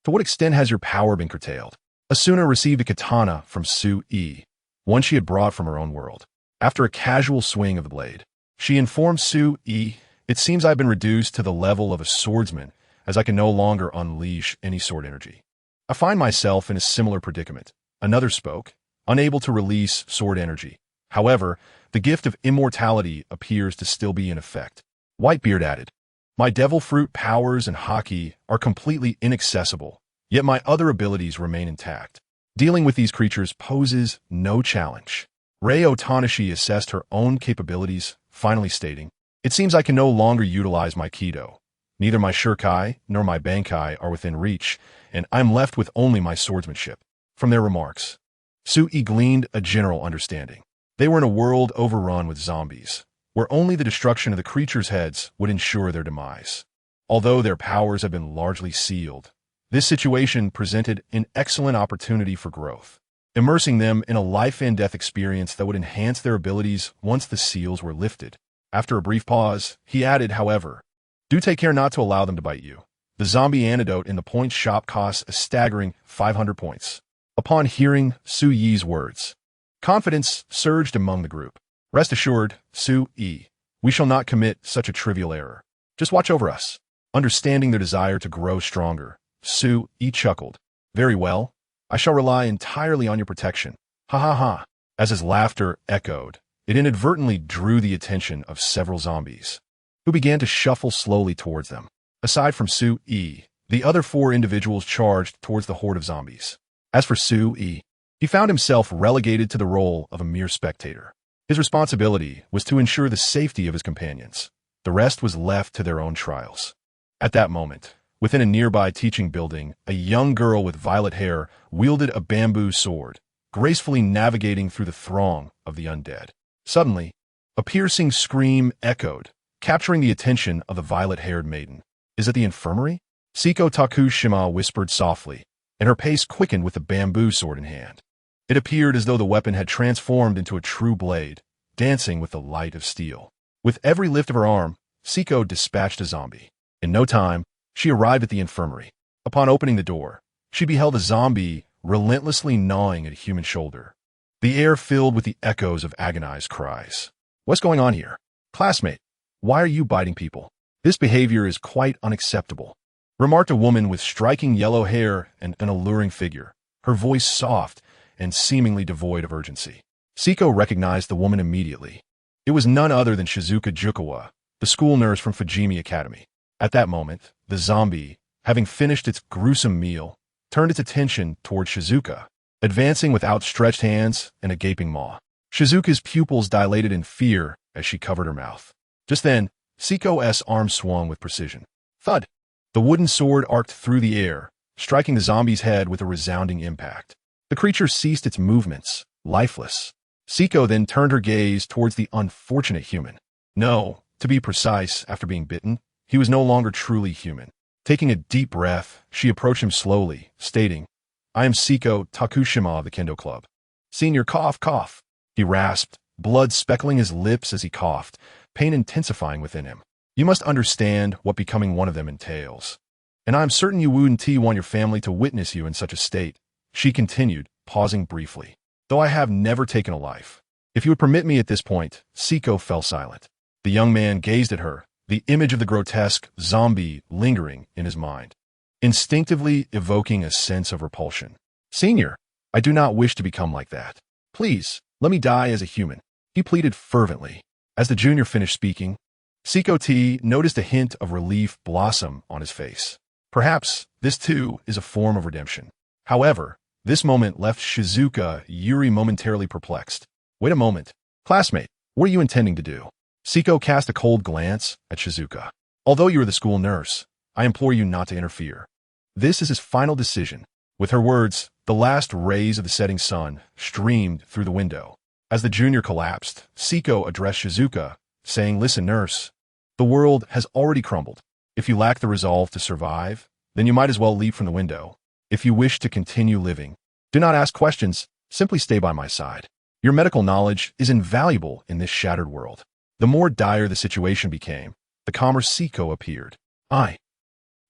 "To what extent has your power been curtailed?" Asuna received a katana from Su Yi, one she had brought from her own world. After a casual swing of the blade, she informed Su Yi, "It seems I've been reduced to the level of a swordsman, as I can no longer unleash any sword energy. I find myself in a similar predicament." Another spoke, unable to release sword energy. However, the gift of immortality appears to still be in effect. Whitebeard added, "My devil fruit powers and haki are completely inaccessible, yet my other abilities remain intact." Dealing with these creatures poses no challenge. Rei Otanashi assessed her own capabilities, finally stating, "It seems I can no longer utilize my Kido. Neither my Shurkai nor my Bankai are within reach, and I'm left with only my swordsmanship." From their remarks, Sui gleaned a general understanding. They were in a world overrun with zombies, where only the destruction of the creatures' heads would ensure their demise. Although their powers had been largely sealed, this situation presented an excellent opportunity for growth, immersing them in a life-and-death experience that would enhance their abilities once the seals were lifted. After a brief pause, he added, however, "Do take care not to allow them to bite you. The zombie antidote in the point shop costs a staggering 500 points. Upon hearing Su Yi's words, confidence surged among the group. "Rest assured, Su Yi, we shall not commit such a trivial error. Just watch over us." Understanding their desire to grow stronger, Su Yi chuckled. "Very well. I shall rely entirely on your protection. Ha ha ha." As his laughter echoed, it inadvertently drew the attention of several zombies, who began to shuffle slowly towards them. Aside from Su Yi, the other 4 individuals charged towards the horde of zombies. As for Su Yi, he found himself relegated to the role of a mere spectator. His responsibility was to ensure the safety of his companions. The rest was left to their own trials. At that moment, within a nearby teaching building, a young girl with violet hair wielded a bamboo sword, gracefully navigating through the throng of the undead. Suddenly, a piercing scream echoed, capturing the attention of the violet-haired maiden. "Is it the infirmary?" Siko Takushima whispered softly, and her pace quickened with the bamboo sword in hand. It appeared as though the weapon had transformed into a true blade, dancing with the light of steel. With every lift of her arm, Siko dispatched a zombie. In no time, she arrived at the infirmary. Upon opening the door, she beheld a zombie relentlessly gnawing at a human shoulder. The air filled with the echoes of agonized cries. "What's going on here? Classmate, why are you biting people? This behavior is quite unacceptable," remarked a woman with striking yellow hair and an alluring figure, her voice soft and seemingly devoid of urgency. Siko recognized the woman immediately. It was none other than Shizuka Jukawa, the school nurse from Fujimi Academy. At that moment, the zombie, having finished its gruesome meal, turned its attention toward Shizuka, advancing with outstretched hands and a gaping maw. Shizuka's pupils dilated in fear as she covered her mouth. Just then, Siko's arm swung with precision. Thud! The wooden sword arced through the air, striking the zombie's head with a resounding impact. The creature ceased its movements, lifeless. Siko then turned her gaze towards the unfortunate human. No, to be precise, after being bitten, he was no longer truly human. Taking a deep breath, she approached him slowly, stating, "I am Siko Takushima of the Kendo Club." "Senior, cough, cough." He rasped, blood speckling his lips as he coughed, pain intensifying within him. "You must understand what becoming one of them entails. And I'm certain you wouldn't want your family to witness you in such a state," she continued, pausing briefly. "Though I have never taken a life. If you would permit me at this point." Siko fell silent. The young man gazed at her, the image of the grotesque zombie lingering in his mind, instinctively evoking a sense of repulsion. "Senior, I do not wish to become like that. Please, let me die as a human," he pleaded fervently. As the junior finished speaking, Siko T noticed a hint of relief blossom on his face. Perhaps this too is a form of redemption. However, this moment left Shizuka Yuri momentarily perplexed. "Wait a moment. Classmate, what are you intending to do?" Siko cast a cold glance at Shizuka. "Although you are the school nurse, I implore you not to interfere. This is his final decision." With her words, the last rays of the setting sun streamed through the window. As the junior collapsed, Siko addressed Shizuka, saying, "Listen, nurse, the world has already crumbled. If you lack the resolve to survive, then you might as well leap from the window. If you wish to continue living, do not ask questions, simply stay by my side. Your medical knowledge is invaluable in this shattered world." The more dire the situation became, the calmer Siko appeared. I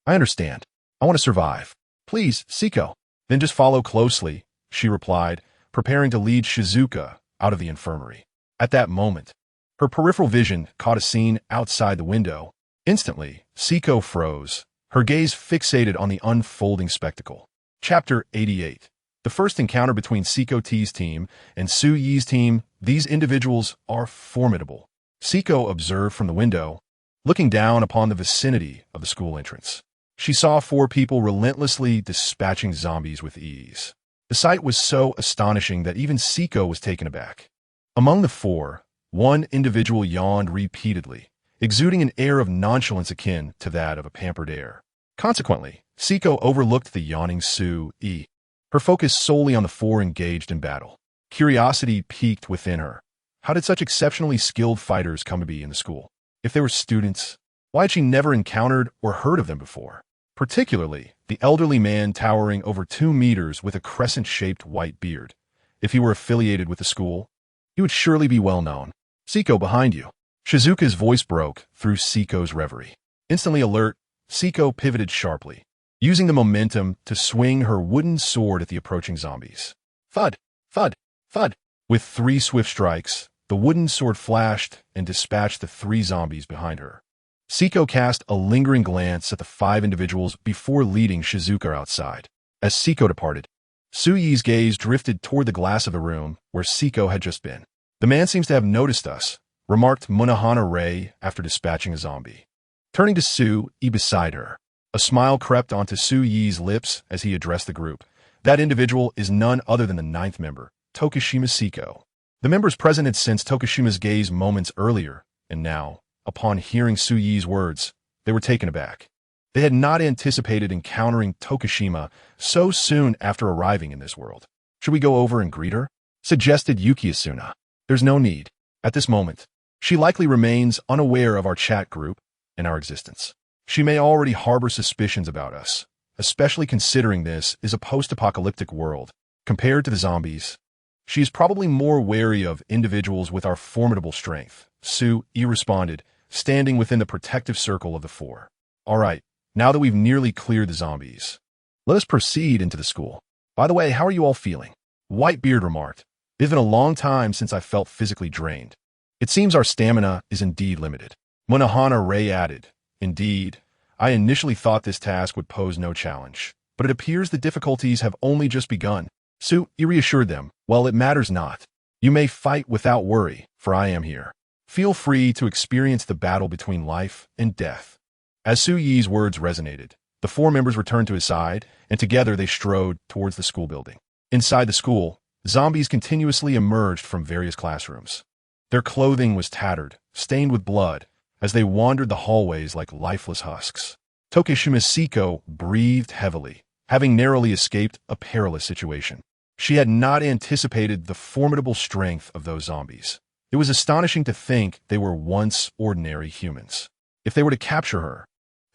understand. I want to survive. Please, Siko." "Then just follow closely," she replied, preparing to lead Shizuka out of the infirmary. At that moment, her peripheral vision caught a scene outside the window. Instantly, Siko froze, her gaze fixated on the unfolding spectacle. Chapter 88. The first encounter between Siko T's team and Su Yi's team. These individuals are formidable, Siko observed from the window, looking down upon the vicinity of the school entrance. She saw 4 people relentlessly dispatching zombies with ease. The sight was so astonishing that even Siko was taken aback. Among the four, one individual yawned repeatedly, exuding an air of nonchalance akin to that of a pampered heir. Consequently, Siko overlooked the yawning Su-e, her focus solely on the four engaged in battle. Curiosity piqued within her. How did such exceptionally skilled fighters come to be in the school? If they were students, why had she never encountered or heard of them before? Particularly, the elderly man towering over 2 meters with a crescent-shaped white beard. If he were affiliated with the school, he would surely be well known. Siko, behind you. Shizuka's voice broke through Siko's reverie. Instantly alert, Siko pivoted sharply, using the momentum to swing her wooden sword at the approaching zombies. Thud, thud, thud. With 3 swift strikes, the wooden sword flashed and dispatched the 3 zombies behind her. Siko cast a lingering glance at the 5 individuals before leading Shizuka outside. As Siko departed, Su-yi's gaze drifted toward the glass of the room where Siko had just been. The man seems to have noticed us, remarked Munahana-Rei after dispatching a zombie. Turning to Su-yi beside her, a smile crept onto Su-yi's lips as he addressed the group. That individual is none other than the 9th member, Tokishima Siko. The members present had sensed Tokishima's gaze moments earlier, and now, upon hearing Su-yi's words, they were taken aback. They had not anticipated encountering Tokishima so soon after arriving in this world. Should we go over and greet her? Suggested Yuki Asuna. There's no need. At this moment, she likely remains unaware of our chat group and our existence. She may already harbor suspicions about us, especially considering this is a post-apocalyptic world. Compared to the zombies, she is probably more wary of individuals with our formidable strength. Su-yi responded, standing within the protective circle of the 4. All right, now that we've nearly cleared the zombies, let us proceed into the school. By the way, how are you all feeling? Whitebeard remarked. It's been a long time since I felt physically drained. It seems our stamina is indeed limited. Munahana-Rei added, Indeed, I initially thought this task would pose no challenge, but it appears the difficulties have only just begun. Su-yi reassured them, Well, it matters not. You may fight without worry, for I am here. Feel free to experience the battle between life and death. As Su-yi's words resonated, the 4 members returned to his side, and together they strode towards the school building. Inside the school, zombies continuously emerged from various classrooms. Their clothing was tattered, stained with blood, as they wandered the hallways like lifeless husks. Tokishima Siko breathed heavily, having narrowly escaped a perilous situation. She had not anticipated the formidable strength of those zombies. It was astonishing to think they were once ordinary humans. If they were to capture her,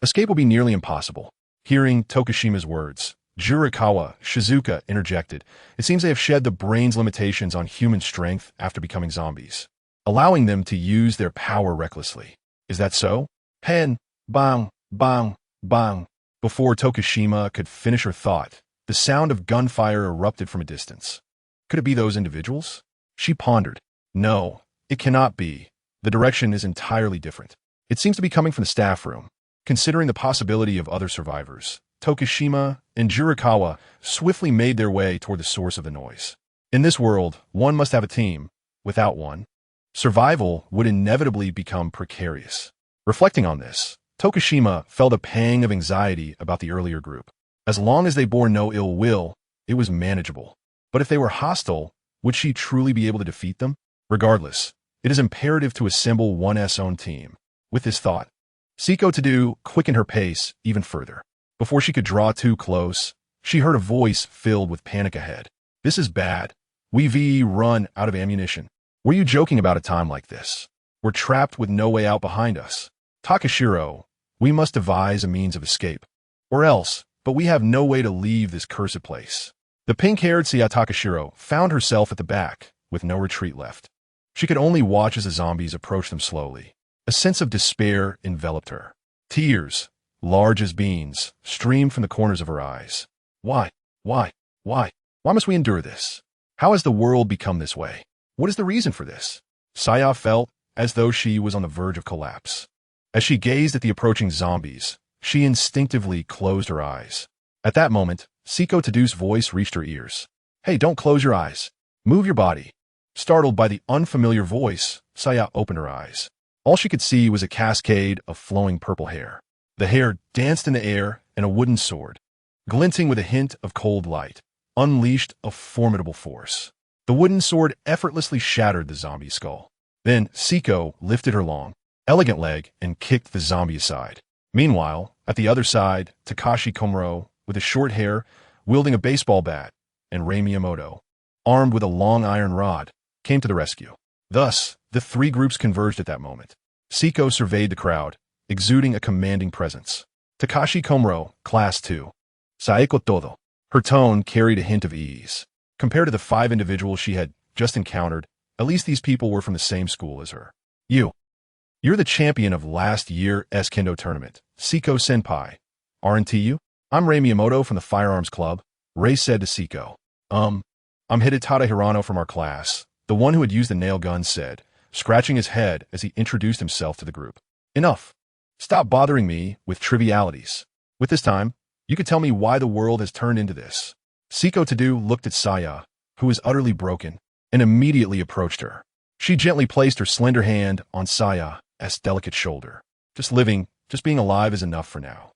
escape would be nearly impossible. Hearing Tokishima's words, Jurikawa Shizuka interjected, It seems they have shed the brain's limitations on human strength after becoming zombies, allowing them to use their power recklessly. Is that so? Pen, bang, bang, bang. Before Tokishima could finish her thought, the sound of gunfire erupted from a distance. Could it be those individuals? She pondered. No, it cannot be. The direction is entirely different. It seems to be coming from the staff room. Considering the possibility of other survivors, Tokishima and Jurikawa swiftly made their way toward the source of the noise. In this world, one must have a team. Without one, survival would inevitably become precarious. Reflecting on this, Tokishima felt a pang of anxiety about the earlier group. As long as they bore no ill will, it was manageable. But if they were hostile, would she truly be able to defeat them? Regardless, it is imperative to assemble one's own team. With this thought, Siko Tadu quickened her pace even further. Before she could draw too close, she heard a voice filled with panic ahead. This is bad. We've run out of ammunition. Were you joking about a time like this? We're trapped with no way out behind us. Takashiro, we must devise a means of escape. Or else, but we have no way to leave this cursed place. The pink-haired Sia Takashiro found herself at the back, with no retreat left. She could only watch as the zombies approached them slowly. A sense of despair enveloped her. Tears, large as beans, streamed from the corners of her eyes. Why must we endure this? How has the world become this way? What is the reason for this? Saya felt as though she was on the verge of collapse. As she gazed at the approaching zombies, she instinctively closed her eyes. At that moment, Siko Tadu's voice reached her ears. Hey, don't close your eyes. Move your body. Startled by the unfamiliar voice, Saya opened her eyes. All she could see was a cascade of flowing purple hair. The hair danced in the air and a wooden sword, glinting with a hint of cold light. unleashed a formidable force. The wooden sword effortlessly shattered the zombie's skull. Then, Siko lifted her long, elegant leg and kicked the zombie aside. Meanwhile, at the other side, Takashi Komuro, with his short hair, wielding a baseball bat, and Rei Miyamoto, armed with a long iron rod, came to the rescue. Thus, the three groups converged at that moment. Siko surveyed the crowd, exuding a commanding presence. Takashi Komuro, Class 2. Saeko todo. Her tone carried a hint of ease. Compared to the 5 individuals she had just encountered, at least these people were from the same school as her. You're the champion of last year's kendo tournament, Siko Senpai. Aren't you? I'm Rei Miyamoto from the Firearms Club, Rei said to Siko. I'm Hidetada Hirano from our class, the one who had used the nail gun said, scratching his head as he introduced himself to the group. Enough. Stop bothering me with trivialities. With this time, you could tell me why the world has turned into this. Siko Tadu looked at Saya, who was utterly broken, and immediately approached her. She gently placed her slender hand on Saya's delicate shoulder. Just being alive is enough for now.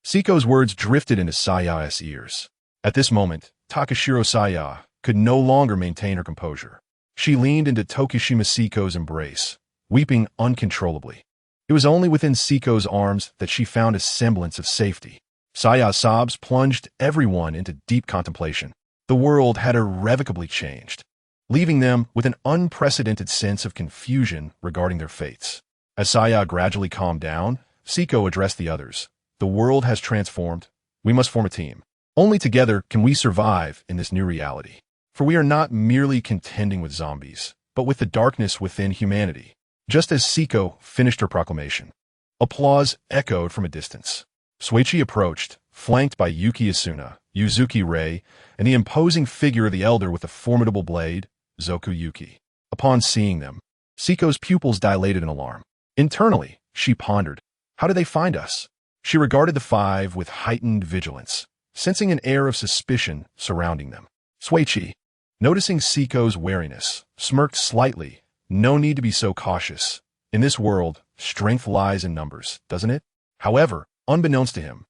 Siko's words drifted into Saya's ears. At this moment, Takashiro Saya could no longer maintain her composure. She leaned into Tokishima Siko's embrace, weeping uncontrollably. It was only within Siko's arms that she found a semblance of safety. Saya's sobs plunged everyone into deep contemplation. The world had irrevocably changed, leaving them with an unprecedented sense of confusion regarding their fates. As Saya gradually calmed down, Siko addressed the others. The world has transformed. We must form a team. Only together can we survive in this new reality. For we are not merely contending with zombies, but with the darkness within humanity. Just as Siko finished her proclamation, applause echoed from a distance. Shuichi approached, flanked by Yuki Asuna, Yuzuki Rei, and the imposing figure of the elder with the formidable blade, Zoku Yuki. Upon seeing them, Siko's pupils dilated in alarm. Internally, she pondered, how did they find us? She regarded the 5 with heightened vigilance, sensing an air of suspicion surrounding them. Shuichi, noticing Siko's wariness, smirked slightly. No need to be so cautious. In this world, strength lies in numbers, doesn't it? However, unbeknownst to him,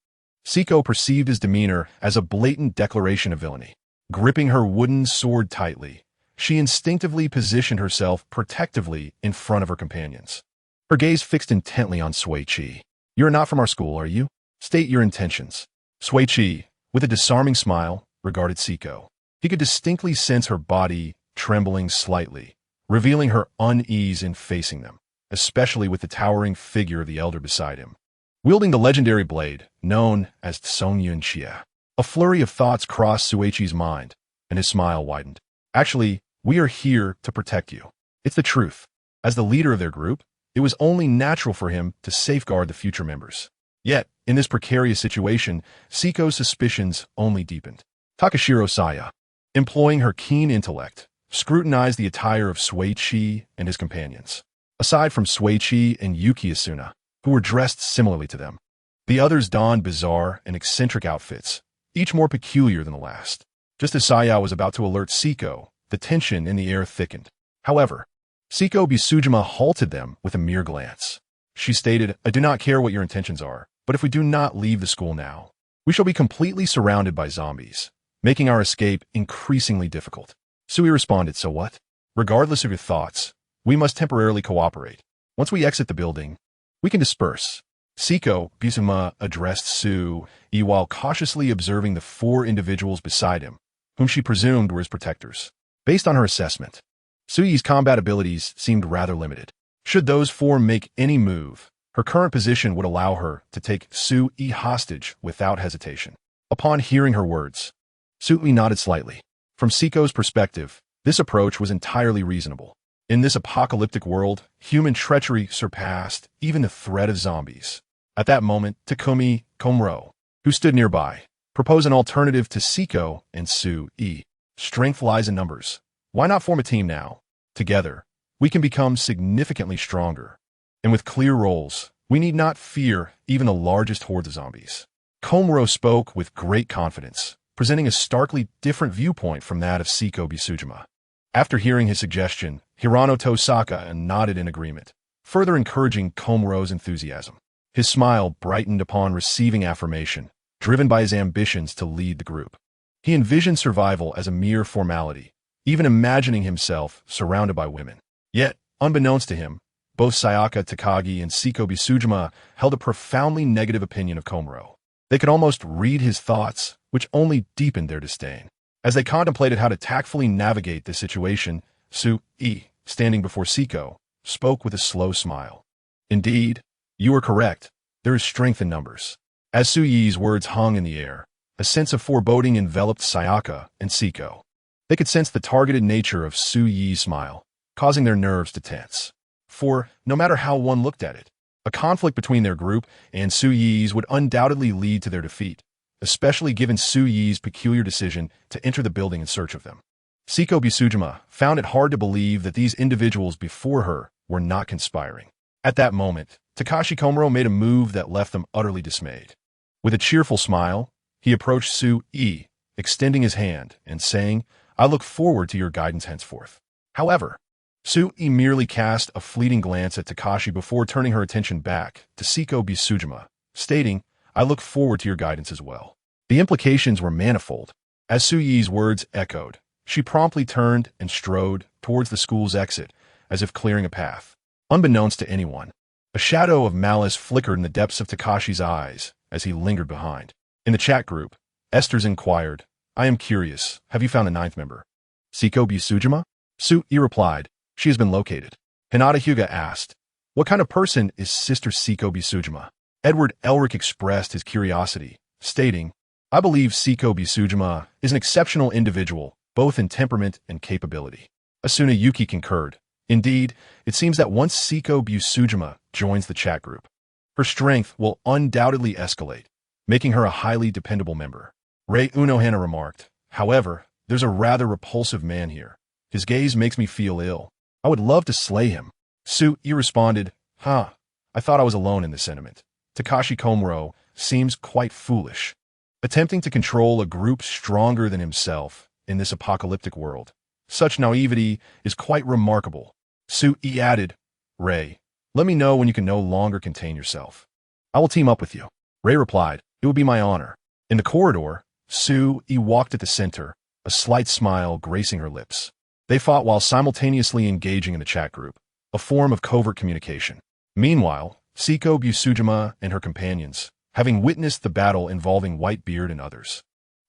Siko perceived his demeanor as a blatant declaration of villainy. Gripping her wooden sword tightly, she instinctively positioned herself protectively in front of her companions. Her gaze fixed intently on Shuichi. You're not from our school, are you? State your intentions. Shuichi, with a disarming smile, regarded Siko. He could distinctly sense her body trembling slightly, revealing her unease in facing them, especially with the towering figure of the elder beside him. Wielding the legendary blade, known as Tsongyun Chia, a flurry of thoughts crossed Shuichi's mind, and his smile widened. Actually, we are here to protect you. It's the truth. As the leader of their group, it was only natural for him to safeguard the future members. Yet, in this precarious situation, Siko's suspicions only deepened. Takashiro Saya, employing her keen intellect, scrutinized the attire of Shuichi and his companions. Aside from Shuichi and Yuki Asuna, who were dressed similarly to them, the others donned bizarre and eccentric outfits, each more peculiar than the last. Just as Saya was about to alert Siko, the tension in the air thickened. However, Siko Bisujima halted them with a mere glance. She stated, I do not care what your intentions are, but if we do not leave the school now, we shall be completely surrounded by zombies, making our escape increasingly difficult. Sui responded, so what? Regardless of your thoughts, we must temporarily cooperate. Once we exit the building, we can disperse. Siko Bisuma addressed Sui while cautiously observing the 4 individuals beside him, whom she presumed were his protectors. Based on her assessment, Sui's combat abilities seemed rather limited. Should those 4 make any move, her current position would allow her to take Sui hostage without hesitation. Upon hearing her words, Sui nodded slightly. From Siko's perspective, this approach was entirely reasonable. In this apocalyptic world, human treachery surpassed even the threat of zombies. At that moment, Takumi Komuro, who stood nearby, proposed an alternative to Siko and Sui. Strength lies in numbers. Why not form a team now? Together, we can become significantly stronger. And with clear roles, we need not fear even the largest hordes of zombies. Komuro spoke with great confidence, presenting a starkly different viewpoint from that of Siko Bisujima. After hearing his suggestion, Hirano Tosaka nodded in agreement, further encouraging Komuro's enthusiasm. His smile brightened upon receiving affirmation, driven by his ambitions to lead the group. He envisioned survival as a mere formality, even imagining himself surrounded by women. Yet, unbeknownst to him, both Sayaka Takagi and Seiko Bisujima held a profoundly negative opinion of Komuro. They could almost read his thoughts, which only deepened their disdain. As they contemplated how to tactfully navigate this situation, Su-i, standing before Seiko, spoke with a slow smile. Indeed, you are correct. There is strength in numbers. As Su-yi's words hung in the air, a sense of foreboding enveloped Sayaka and Seiko. They could sense the targeted nature of Su-yi's smile, causing their nerves to tense. For, no matter how one looked at it, a conflict between their group and Su-yi's would undoubtedly lead to their defeat, especially given Su-yi's peculiar decision to enter the building in search of them. Seiko Bisujima found it hard to believe that these individuals before her were not conspiring. At that moment, Takashi Komuro made a move that left them utterly dismayed. With a cheerful smile, he approached Su-i, extending his hand and saying, "I look forward to your guidance henceforth." However, Su-i merely cast a fleeting glance at Takashi before turning her attention back to Seiko Bisujima, stating, "I look forward to your guidance as well." The implications were manifold. As Su-yi's words echoed, she promptly turned and strode towards the school's exit, as if clearing a path. Unbeknownst to anyone, a shadow of malice flickered in the depths of Takashi's eyes as he lingered behind. In the chat group, Esther's inquired, "I am curious, have you found a ninth member?" Seiko Bisujima? Su-i replied, "She has been located." Hinata Hyuga asked, "What kind of person is Sister Seiko Bisujima?" Edward Elric expressed his curiosity, stating, "I believe Seiko Bisujima is an exceptional individual, both in temperament and capability." Asuna Yuki concurred. Indeed, it seems that once Seiko Bisujima joins the chat group, her strength will undoubtedly escalate, making her a highly dependable member. Rei Unohana remarked, "However, there's a rather repulsive man here. His gaze makes me feel ill. I would love to slay him." Su-i responded, I thought I was alone in this sentiment. Takashi Komuro seems quite foolish. Attempting to control a group stronger than himself in this apocalyptic world. Such naivety is quite remarkable. Su-i added, "Rei, let me know when you can no longer contain yourself. I will team up with you." Rei replied, "It would be my honor." In the corridor, Su-i walked at the center, a slight smile gracing her lips. They fought while simultaneously engaging in the chat group, a form of covert communication. Meanwhile, Seiko Bisujima and her companions, having witnessed the battle involving Whitebeard and others,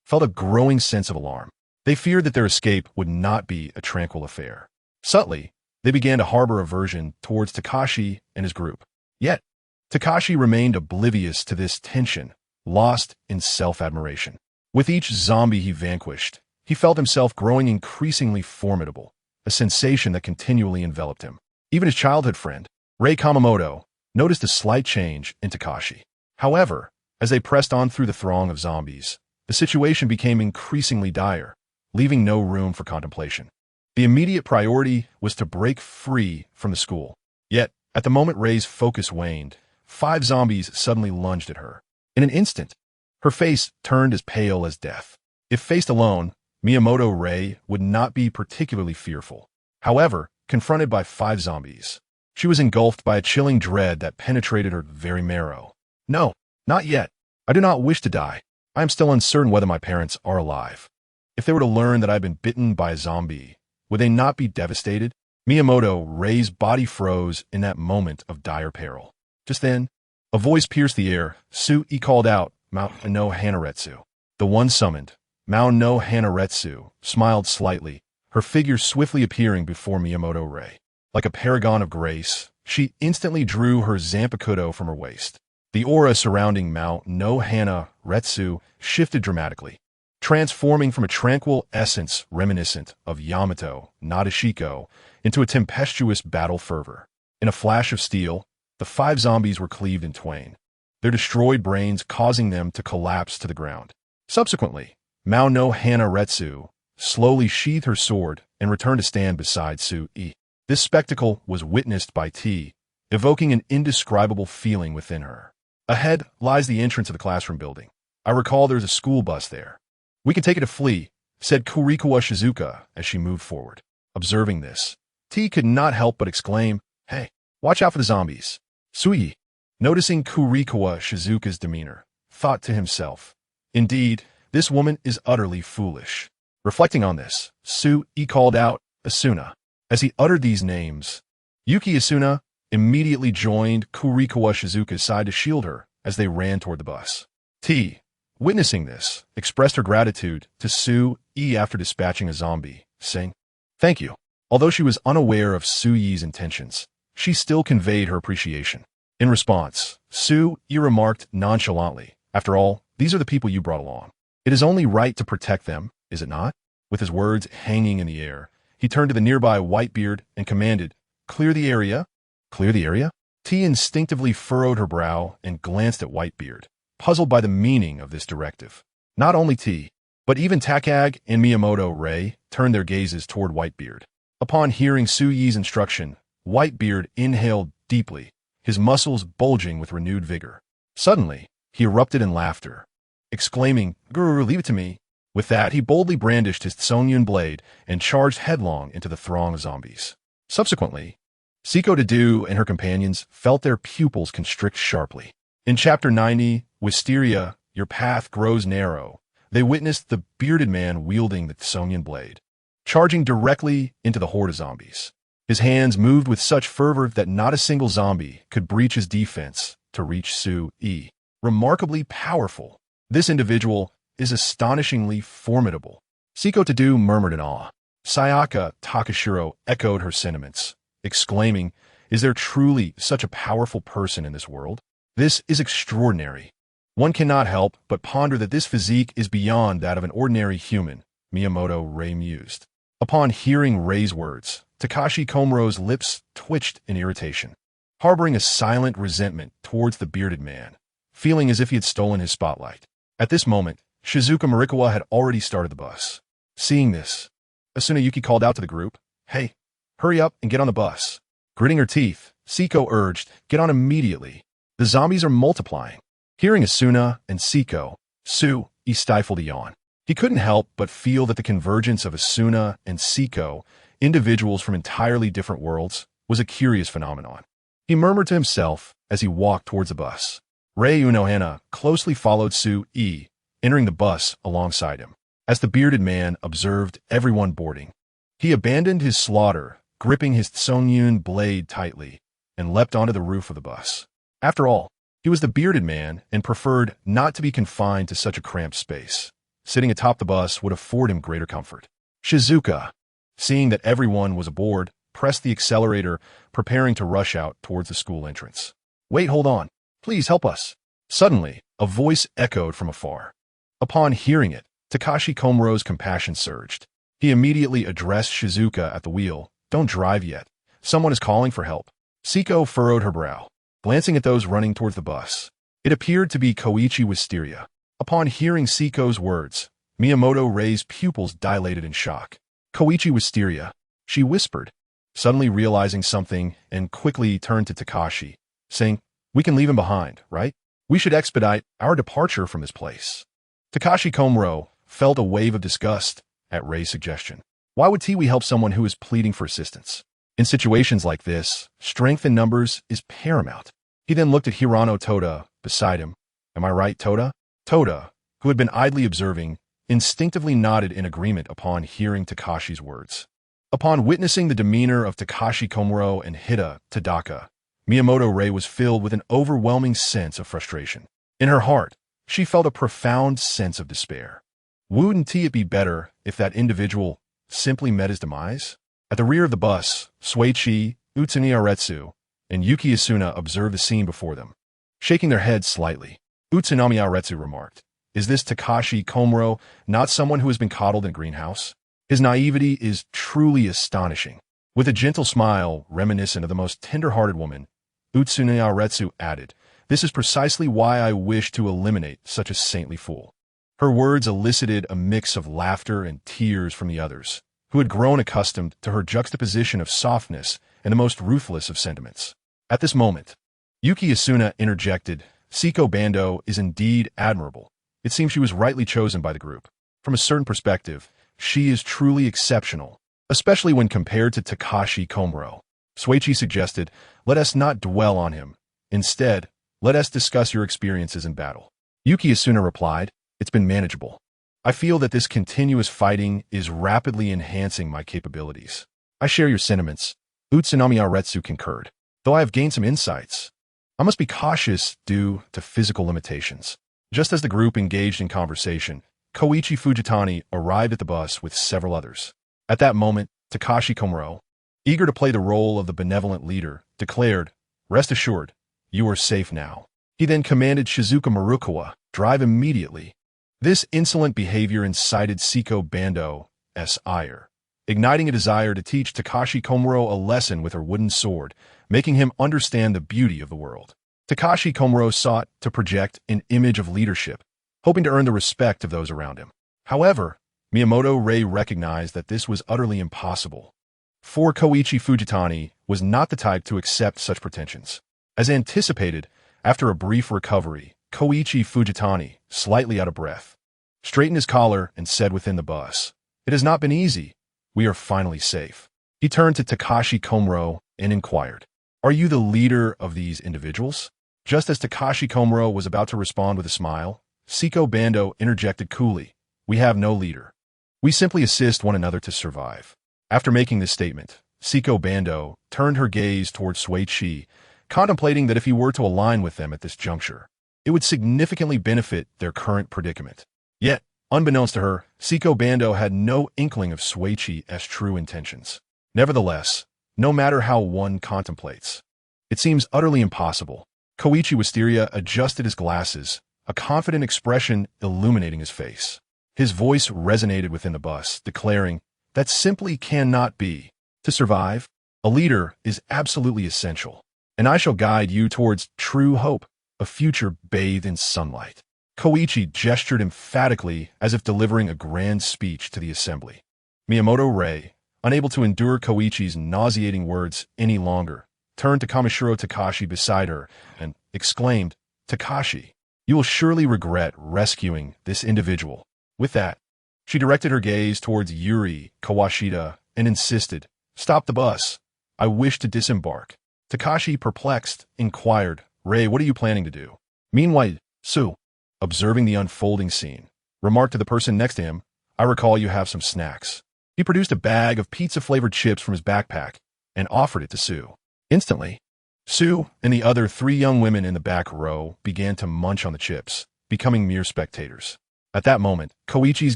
felt a growing sense of alarm. They feared that their escape would not be a tranquil affair. Subtly, they began to harbor aversion towards Takashi and his group. Yet, Takashi remained oblivious to this tension, lost in self-admiration. With each zombie he vanquished, he felt himself growing increasingly formidable, a sensation that continually enveloped him. Even his childhood friend, Rei Kamamoto, noticed a slight change in Takashi. However, as they pressed on through the throng of zombies, the situation became increasingly dire, leaving no room for contemplation. The immediate priority was to break free from the school. Yet, at the moment Rei's focus waned, 5 zombies suddenly lunged at her. In an instant, her face turned as pale as death. If faced alone, Miyamoto Rei would not be particularly fearful. However, confronted by 5 zombies, she was engulfed by a chilling dread that penetrated her very marrow. "No, not yet. I do not wish to die. I am still uncertain whether my parents are alive. If they were to learn that I had been bitten by a zombie, would they not be devastated?" Miyamoto Rei's body froze in that moment of dire peril. Just then, a voice pierced the air. Su-i called out, "Mao no Hanaretsu." The one summoned, Mao no Hanaretsu, smiled slightly, her figure swiftly appearing before Miyamoto Rei. Like a paragon of grace, she instantly drew her Zanpakuto from her waist. The aura surrounding Mao no Hanaretsu shifted dramatically, transforming from a tranquil essence reminiscent of Yamato Nadeshiko into a tempestuous battle fervor. In a flash of steel, the 5 zombies were cleaved in twain, their destroyed brains causing them to collapse to the ground. Subsequently, Mao no Hanaretsu slowly sheathed her sword and returned to stand beside Su-i. This spectacle was witnessed by T, evoking an indescribable feeling within her. Ahead lies the entrance of the classroom building. I recall there's a school bus there. "We can take it to flee," said Kurikawa Shizuka as she moved forward. Observing this, T could not help but exclaim, "Hey, watch out for the zombies." Sui, noticing Kurikawa Shizuka's demeanor, thought to himself, "Indeed, This woman is utterly foolish. Reflecting on this, Sui called out, Asuna. As he uttered these names, Yuki Asuna immediately joined Kurikawa Shizuka's side to shield her as they ran toward the bus. T, witnessing this, expressed her gratitude to Sui after dispatching a zombie, saying, "Thank you." Although she was unaware of Sui's intentions, she still conveyed her appreciation. In response, Sui remarked nonchalantly, "After all, these are the people you brought along. It is only right to protect them, is it not?" With his words hanging in the air, he turned to the nearby Whitebeard and commanded, "Clear the area." "Clear the area?" T instinctively furrowed her brow and glanced at Whitebeard, puzzled by the meaning of this directive. Not only T, but even Takagi and Miyamoto Rei turned their gazes toward Whitebeard. Upon hearing Sui's instruction, Whitebeard inhaled deeply, his muscles bulging with renewed vigor. Suddenly, he erupted in laughter, exclaiming, "Guru, leave it to me." With that, he boldly brandished his Tsonyun blade and charged headlong into the throng of zombies. Subsequently, Siko Dadu and her companions felt their pupils constrict sharply. In Chapter 90, Wisteria, Your Path Grows Narrow, they witnessed the bearded man wielding the Tsonyun blade, charging directly into the horde of zombies. His hands moved with such fervor that not a single zombie could breach his defense to reach Sui. Remarkably powerful, this individual is astonishingly formidable. Siko Dadu murmured in awe. Sayaka Takashiro echoed her sentiments, exclaiming, "Is there truly such a powerful person in this world? This is extraordinary." One cannot help but ponder that this physique is beyond that of an ordinary human, Miyamoto Rei mused. Upon hearing Rei's words, Takashi Komaro's lips twitched in irritation, harboring a silent resentment towards the bearded man, feeling as if he had stolen his spotlight. At this moment, Shizuka Morikawa had already started the bus. Seeing this, Asuna Yuki called out to the group, "Hey, hurry up and get on the bus." Gritting her teeth, Siko urged, "Get on immediately. The zombies are multiplying." Hearing Asuna and Siko, Sui stifled a yawn. He couldn't help but feel that the convergence of Asuna and Siko, individuals from entirely different worlds, was a curious phenomenon. He murmured to himself as he walked towards the bus. Rei Unohana closely followed Sui, entering the bus alongside him. As the bearded man observed everyone boarding, he abandoned his slaughter, gripping his Tsonyun blade tightly, and leapt onto the roof of the bus. After all, he was the bearded man and preferred not to be confined to such a cramped space. Sitting atop the bus would afford him greater comfort. Shizuka, seeing that everyone was aboard, pressed the accelerator, preparing to rush out towards the school entrance. "Wait, hold on. Please help us." Suddenly, a voice echoed from afar. Upon hearing it, Takashi Komaro's compassion surged. He immediately addressed Shizuka at the wheel. "Don't drive yet. Someone is calling for help." Siko furrowed her brow, glancing at those running towards the bus. It appeared to be Koichi Wisteria. Upon hearing Siko's words, Miyamoto Rei's pupils dilated in shock. "Koichi Wisteria," she whispered, suddenly realizing something, and quickly turned to Takashi, saying, "We can leave him behind, right? We should expedite our departure from this place." Takashi Komaro felt a wave of disgust at Rei's suggestion. Why would Tiwi help someone who is pleading for assistance? In situations like this, strength in numbers is paramount. He then looked at Hirano Toda beside him. "Am I right, Toda?" Toda, who had been idly observing, instinctively nodded in agreement upon hearing Takashi's words. Upon witnessing the demeanor of Takashi Komaro and Hida Tadaka, Miyamoto Rei was filled with an overwhelming sense of frustration. In her heart, she felt a profound sense of despair. Wouldn't it be better if that individual simply met his demise? At the rear of the bus, Suichi, Utsuni Aretsu, and Yuki Asuna observed the scene before them. Shaking their heads slightly, Utsunami Aretsu remarked, "Is this Takashi Komaro not someone who has been coddled in a greenhouse? His naivety is truly astonishing." With a gentle smile reminiscent of the most tender-hearted woman, Utsune Aretsu added, "This is precisely why I wish to eliminate such a saintly fool." Her words elicited a mix of laughter and tears from the others, who had grown accustomed to her juxtaposition of softness and the most ruthless of sentiments. At this moment, Yuki Asuna interjected, "Siko Bando is indeed admirable. It seems she was rightly chosen by the group. From a certain perspective, she is truly exceptional, especially when compared to Takashi Komaro." Suichi suggested, "Let us not dwell on him. Instead, let us discuss your experiences in battle." Yuki Asuna replied, "It's been manageable. I feel that this continuous fighting is rapidly enhancing my capabilities. I share your sentiments. Utsunami Aretsu concurred. Though I have gained some insights, I must be cautious due to physical limitations. Just as the group engaged in conversation, Koichi Fujitani arrived at the bus with several others. At that moment, Takashi Komuro, eager to play the role of the benevolent leader, declared, "Rest assured, you are safe now." He then commanded Shizuka Marukawa, "Drive immediately." This insolent behavior incited Siko Bando's ire, igniting a desire to teach Takashi Komuro a lesson with her wooden sword, making him understand the beauty of the world. Takashi Komuro sought to project an image of leadership, hoping to earn the respect of those around him. However, Miyamoto Rei recognized that this was utterly impossible, for Koichi Fujitani was not the type to accept such pretensions. As anticipated, after a brief recovery, Koichi Fujitani, slightly out of breath, straightened his collar and said within the bus, "It has not been easy. We are finally safe." He turned to Takashi Komuro and inquired, "Are you the leader of these individuals?" Just as Takashi Komuro was about to respond with a smile, Siko Bando interjected coolly, "We have no leader. We simply assist one another to survive." After making this statement, Siko Bando turned her gaze towards Suichi, contemplating that if he were to align with them at this juncture, it would significantly benefit their current predicament. Yet, unbeknownst to her, Siko Bando had no inkling of Suichi's true intentions. Nevertheless, no matter how one contemplates, it seems utterly impossible. Koichi Wisteria adjusted his glasses, a confident expression illuminating his face. His voice resonated within the bus, declaring, "That simply cannot be. To survive, a leader is absolutely essential, and I shall guide you towards true hope, a future bathed in sunlight." Koichi gestured emphatically as if delivering a grand speech to the assembly. Miyamoto Rei, unable to endure Koichi's nauseating words any longer, turned to Kamishiro Takashi beside her and exclaimed, "Takashi, you will surely regret rescuing this individual." With that, she directed her gaze towards Yuri Kawashita and insisted, "Stop the bus. I wish to disembark." Takashi, perplexed, inquired, "Rei, what are you planning to do?" Meanwhile, Su, observing the unfolding scene, remarked to the person next to him, "I recall you have some snacks." He produced a bag of pizza-flavored chips from his backpack and offered it to Su. Instantly, Su and the other 3 young women in the back row began to munch on the chips, becoming mere spectators. At that moment, Koichi's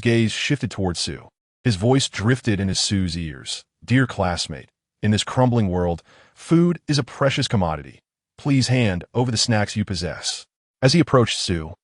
gaze shifted towards Su. His voice drifted into Su's ears. "Dear classmate, in this crumbling world, food is a precious commodity. Please hand over the snacks you possess." As he approached Su,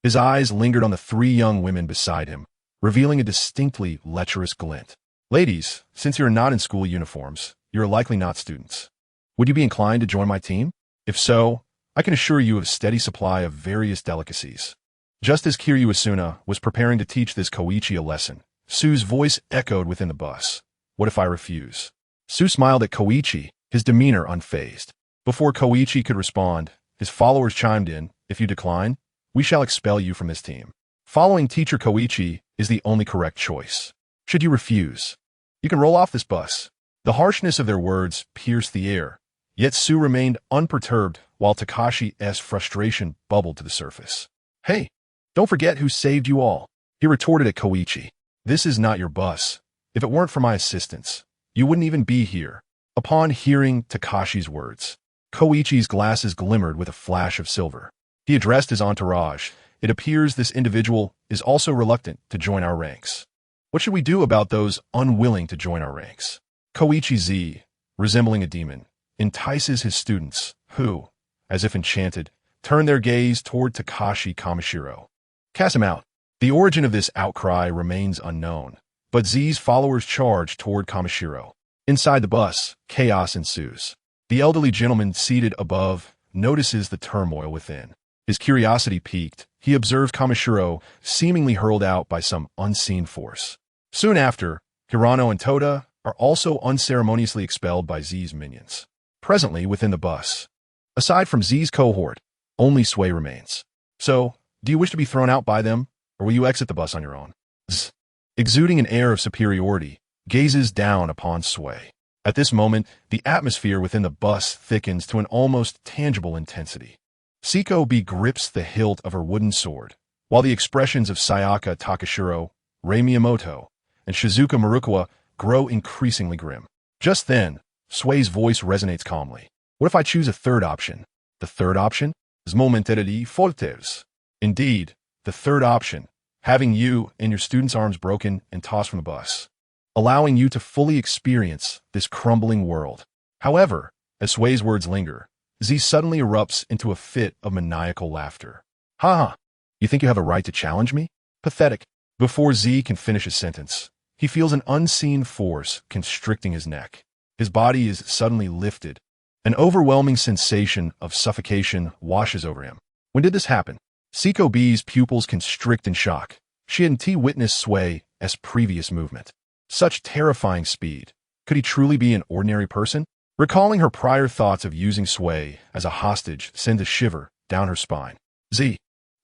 his eyes lingered on the 3 young women beside him, revealing a distinctly lecherous glint. "Ladies, since you are not in school uniforms, you are likely not students. Would you be inclined to join my team? If so, I can assure you of a steady supply of various delicacies." Just as Kiryu Asuna was preparing to teach this Koichi a lesson, Su's voice echoed within the bus. "What if I refuse?" Su smiled at Koichi, his demeanor unfazed. Before Koichi could respond, his followers chimed in, "If you decline, we shall expel you from this team. Following teacher Koichi is the only correct choice. Should you refuse, you can roll off this bus." The harshness of their words pierced the air, yet Su remained unperturbed while Takashi's frustration bubbled to the surface. "Hey, don't forget who saved you all," he retorted at Koichi. "This is not your bus. If it weren't for my assistance, you wouldn't even be here." Upon hearing Takashi's words, Koichi's glasses glimmered with a flash of silver. He addressed his entourage. "It appears this individual is also reluctant to join our ranks. What should we do about those unwilling to join our ranks?" Koichi Z, resembling a demon, entices his students, who, as if enchanted, turn their gaze toward Takashi Kamishiro. "Cast him out." The origin of this outcry remains unknown, but Z's followers charge toward Kamishiro. Inside the bus, chaos ensues. The elderly gentleman seated above notices the turmoil within. His curiosity piqued, he observes Kamishiro seemingly hurled out by some unseen force. Soon after, Hirano and Toda are also unceremoniously expelled by Z's minions. Presently within the bus, aside from Z's cohort, only Sway remains. "So, do you wish to be thrown out by them, or will you exit the bus on your own?" Z, exuding an air of superiority, gazes down upon Sway. At this moment, the atmosphere within the bus thickens to an almost tangible intensity. Siko B grips the hilt of her wooden sword, while the expressions of Sayaka Takashiro Rei Miyamoto, and Shizuka Marukawa grow increasingly grim. Just then, Sui's voice resonates calmly. What if I choose a third option? The third option is momentarily folters. Indeed, the third option, having you and your students' arms broken and tossed from the bus, allowing you to fully experience this crumbling world. However, as Sui's words linger, Z suddenly erupts into a fit of maniacal laughter. Ha ha! You think you have a right to challenge me? Pathetic. Before Z can finish his sentence, he feels an unseen force constricting his neck. His body is suddenly lifted. An overwhelming sensation of suffocation washes over him. When did this happen? Seiko B's pupils constrict in shock. She hadn't witnessed Sui as previous movement. Such terrifying speed. Could he truly be an ordinary person? Recalling her prior thoughts of using Sui as a hostage sends a shiver down her spine. Z,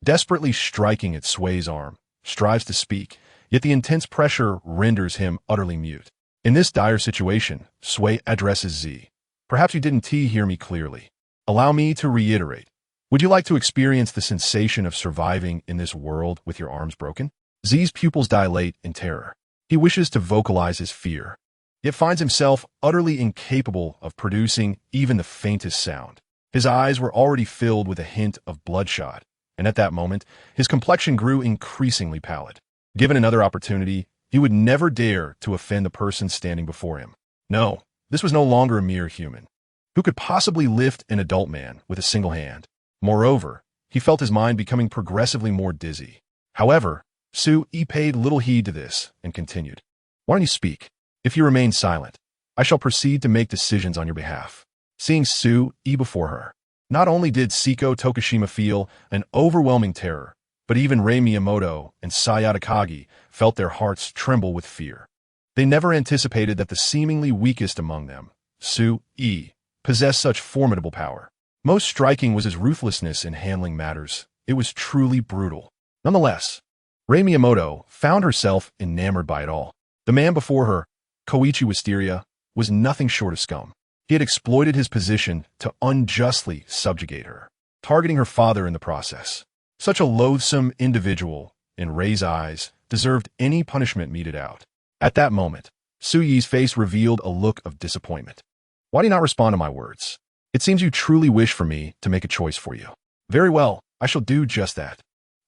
desperately striking at Sui's arm, strives to speak, yet the intense pressure renders him utterly mute. In this dire situation, Sui addresses Z. Perhaps you didn't hear me clearly. Allow me to reiterate. Would you like to experience the sensation of surviving in this world with your arms broken? Z's pupils dilate in terror. He wishes to vocalize his fear, yet finds himself utterly incapable of producing even the faintest sound. His eyes were already filled with a hint of bloodshot, and at that moment, his complexion grew increasingly pallid. Given another opportunity, he would never dare to offend the person standing before him. No, this was no longer a mere human. Who could possibly lift an adult man with a single hand? Moreover, he felt his mind becoming progressively more dizzy. However, Sui paid little heed to this and continued. Why don't you speak? If you remain silent, I shall proceed to make decisions on your behalf. Seeing Sui before her, not only did Seiko Tokushima feel an overwhelming terror, but even Rei Miyamoto and Sayada Kagi felt their hearts tremble with fear. They never anticipated that the seemingly weakest among them, Sui, possessed such formidable power. Most striking was his ruthlessness in handling matters. It was truly brutal. Nonetheless, Rei Miyamoto found herself enamored by it all. The man before her, Koichi Wisteria, was nothing short of scum. He had exploited his position to unjustly subjugate her, targeting her father in the process. Such a loathsome individual, in Rei's eyes, deserved any punishment meted out. At that moment, Sui's face revealed a look of disappointment. Why do you not respond to my words? It seems you truly wish for me to make a choice for you. Very well, I shall do just that.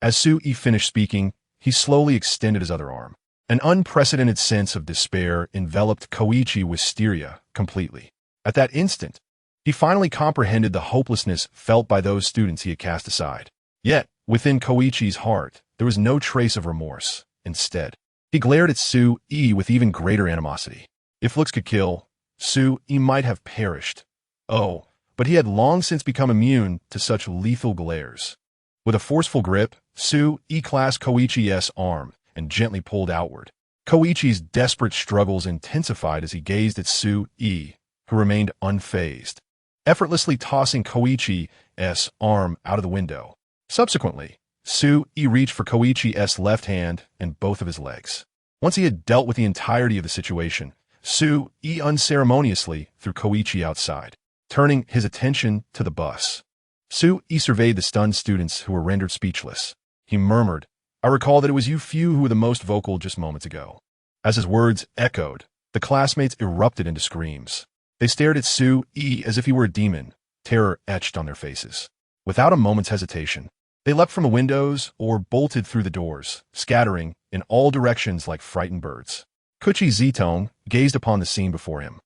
As Sui finished speaking, he slowly extended his other arm. An unprecedented sense of despair enveloped Koichi Wisteria completely. At that instant, he finally comprehended the hopelessness felt by those students he had cast aside. Yet, within Koichi's heart, there was no trace of remorse. Instead, he glared at Sui with even greater animosity. If looks could kill, Sui might have perished. Oh, but he had long since become immune to such lethal glares. With a forceful grip, Sui clasped Koichi's arm and gently pulled outward. Koichi's desperate struggles intensified as he gazed at Sui, who remained unfazed, effortlessly tossing Koichi's arm out of the window. Subsequently, Sui reached for Koichi's left hand and both of his legs. Once he had dealt with the entirety of the situation, Sui unceremoniously threw Koichi outside, turning his attention to the bus. Sui surveyed the stunned students who were rendered speechless. He murmured, I recall that it was you few who were the most vocal just moments ago. As his words echoed, the classmates erupted into screams. They stared at Sui as if he were a demon, terror etched on their faces. Without a moment's hesitation, they leapt from the windows or bolted through the doors, scattering in all directions like frightened birds. Kuchi Zitong gazed upon the scene before him,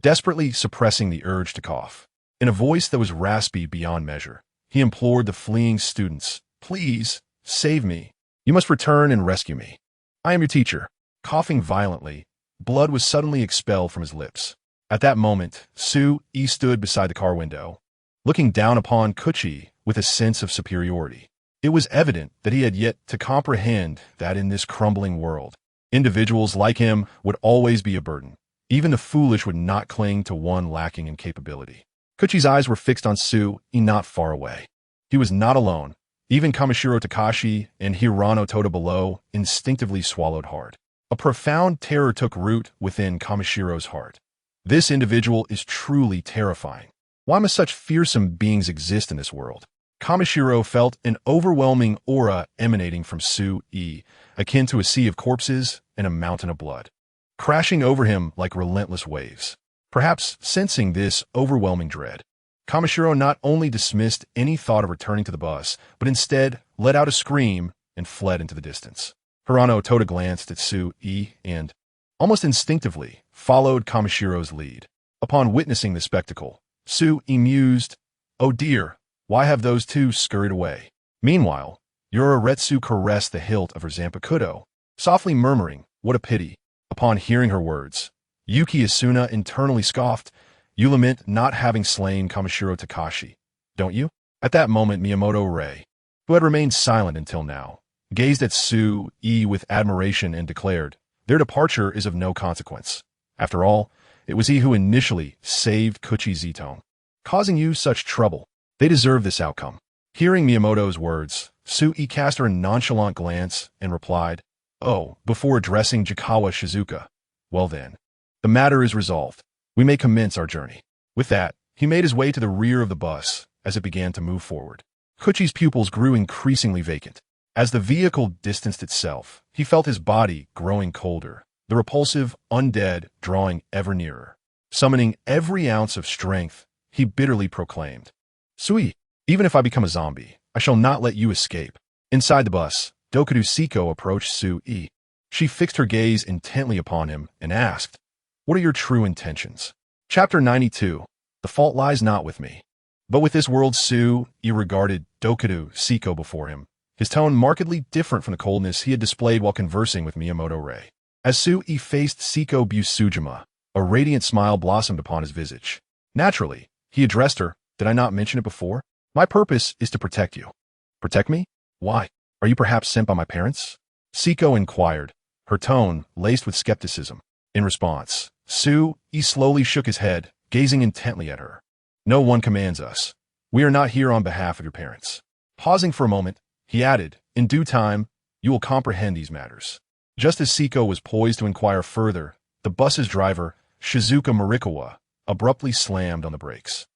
desperately suppressing the urge to cough. In a voice that was raspy beyond measure, he implored the fleeing students, Please, save me. You must return and rescue me. I am your teacher. Coughing violently, blood was suddenly expelled from his lips. At that moment, Sui stood beside the car window, looking down upon Kuchi with a sense of superiority. It was evident that he had yet to comprehend that in this crumbling world, individuals like him would always be a burden. Even the foolish would not cling to one lacking in capability. Kuchi's eyes were fixed on Sui not far away. He was not alone. Even Kamishiro Takashi and Hirano Toda below instinctively swallowed hard. A profound terror took root within Kamishiro's heart. This individual is truly terrifying. Why must such fearsome beings exist in this world? Kamishiro felt an overwhelming aura emanating from Su-e, akin to a sea of corpses and a mountain of blood, crashing over him like relentless waves. Perhaps sensing this overwhelming dread, Kamishiro not only dismissed any thought of returning to the bus, but instead let out a scream and fled into the distance. Hirano Toda glanced at Su-e and, almost instinctively, followed Kamishiro's lead. Upon witnessing the spectacle, Su-e mused, "Oh dear, why have those two scurried away?" Meanwhile, Yoruretsu caressed the hilt of her zanpakuto, softly murmuring, "What a pity." Upon hearing her words, Yuki Asuna internally scoffed, "You lament not having slain Kamishiro Takashi, don't you?" At that moment, Miyamoto Rei, who had remained silent until now, gazed at Su-e with admiration and declared, "Their departure is of no consequence. After all, it was he who initially saved Kuchi Zitone, causing you such trouble. They deserve this outcome." Hearing Miyamoto's words, Su-e cast her a nonchalant glance and replied, "Oh," before addressing Jikawa Shizuka. "Well then, the matter is resolved. We may commence our journey." With that, he made his way to the rear of the bus as it began to move forward. Kuchi's pupils grew increasingly vacant. As the vehicle distanced itself, he felt his body growing colder, the repulsive undead drawing ever nearer. Summoning every ounce of strength, he bitterly proclaimed, "Sui, even if I become a zombie, I shall not let you escape." Inside the bus, Dokudu Siko approached Su-e. She fixed her gaze intently upon him and asked, "What are your true intentions?" Chapter 92. The fault lies not with me. But with this world, Su-e regarded Dokudu Siko before him, his tone markedly different from the coldness he had displayed while conversing with Miyamoto Rei. As Su-e faced Siko Busujima, a radiant smile blossomed upon his visage. Naturally, he addressed her, "Did I not mention it before? My purpose is to protect you." "Protect me? Why? Are you perhaps sent by my parents?" Siko inquired, her tone laced with skepticism. In response, Su-e slowly shook his head, gazing intently at her. "No one commands us. We are not here on behalf of your parents." Pausing for a moment, he added, "In due time, you will comprehend these matters." Just as Siko was poised to inquire further, the bus's driver, Shizuka Morikawa, abruptly slammed on the brakes.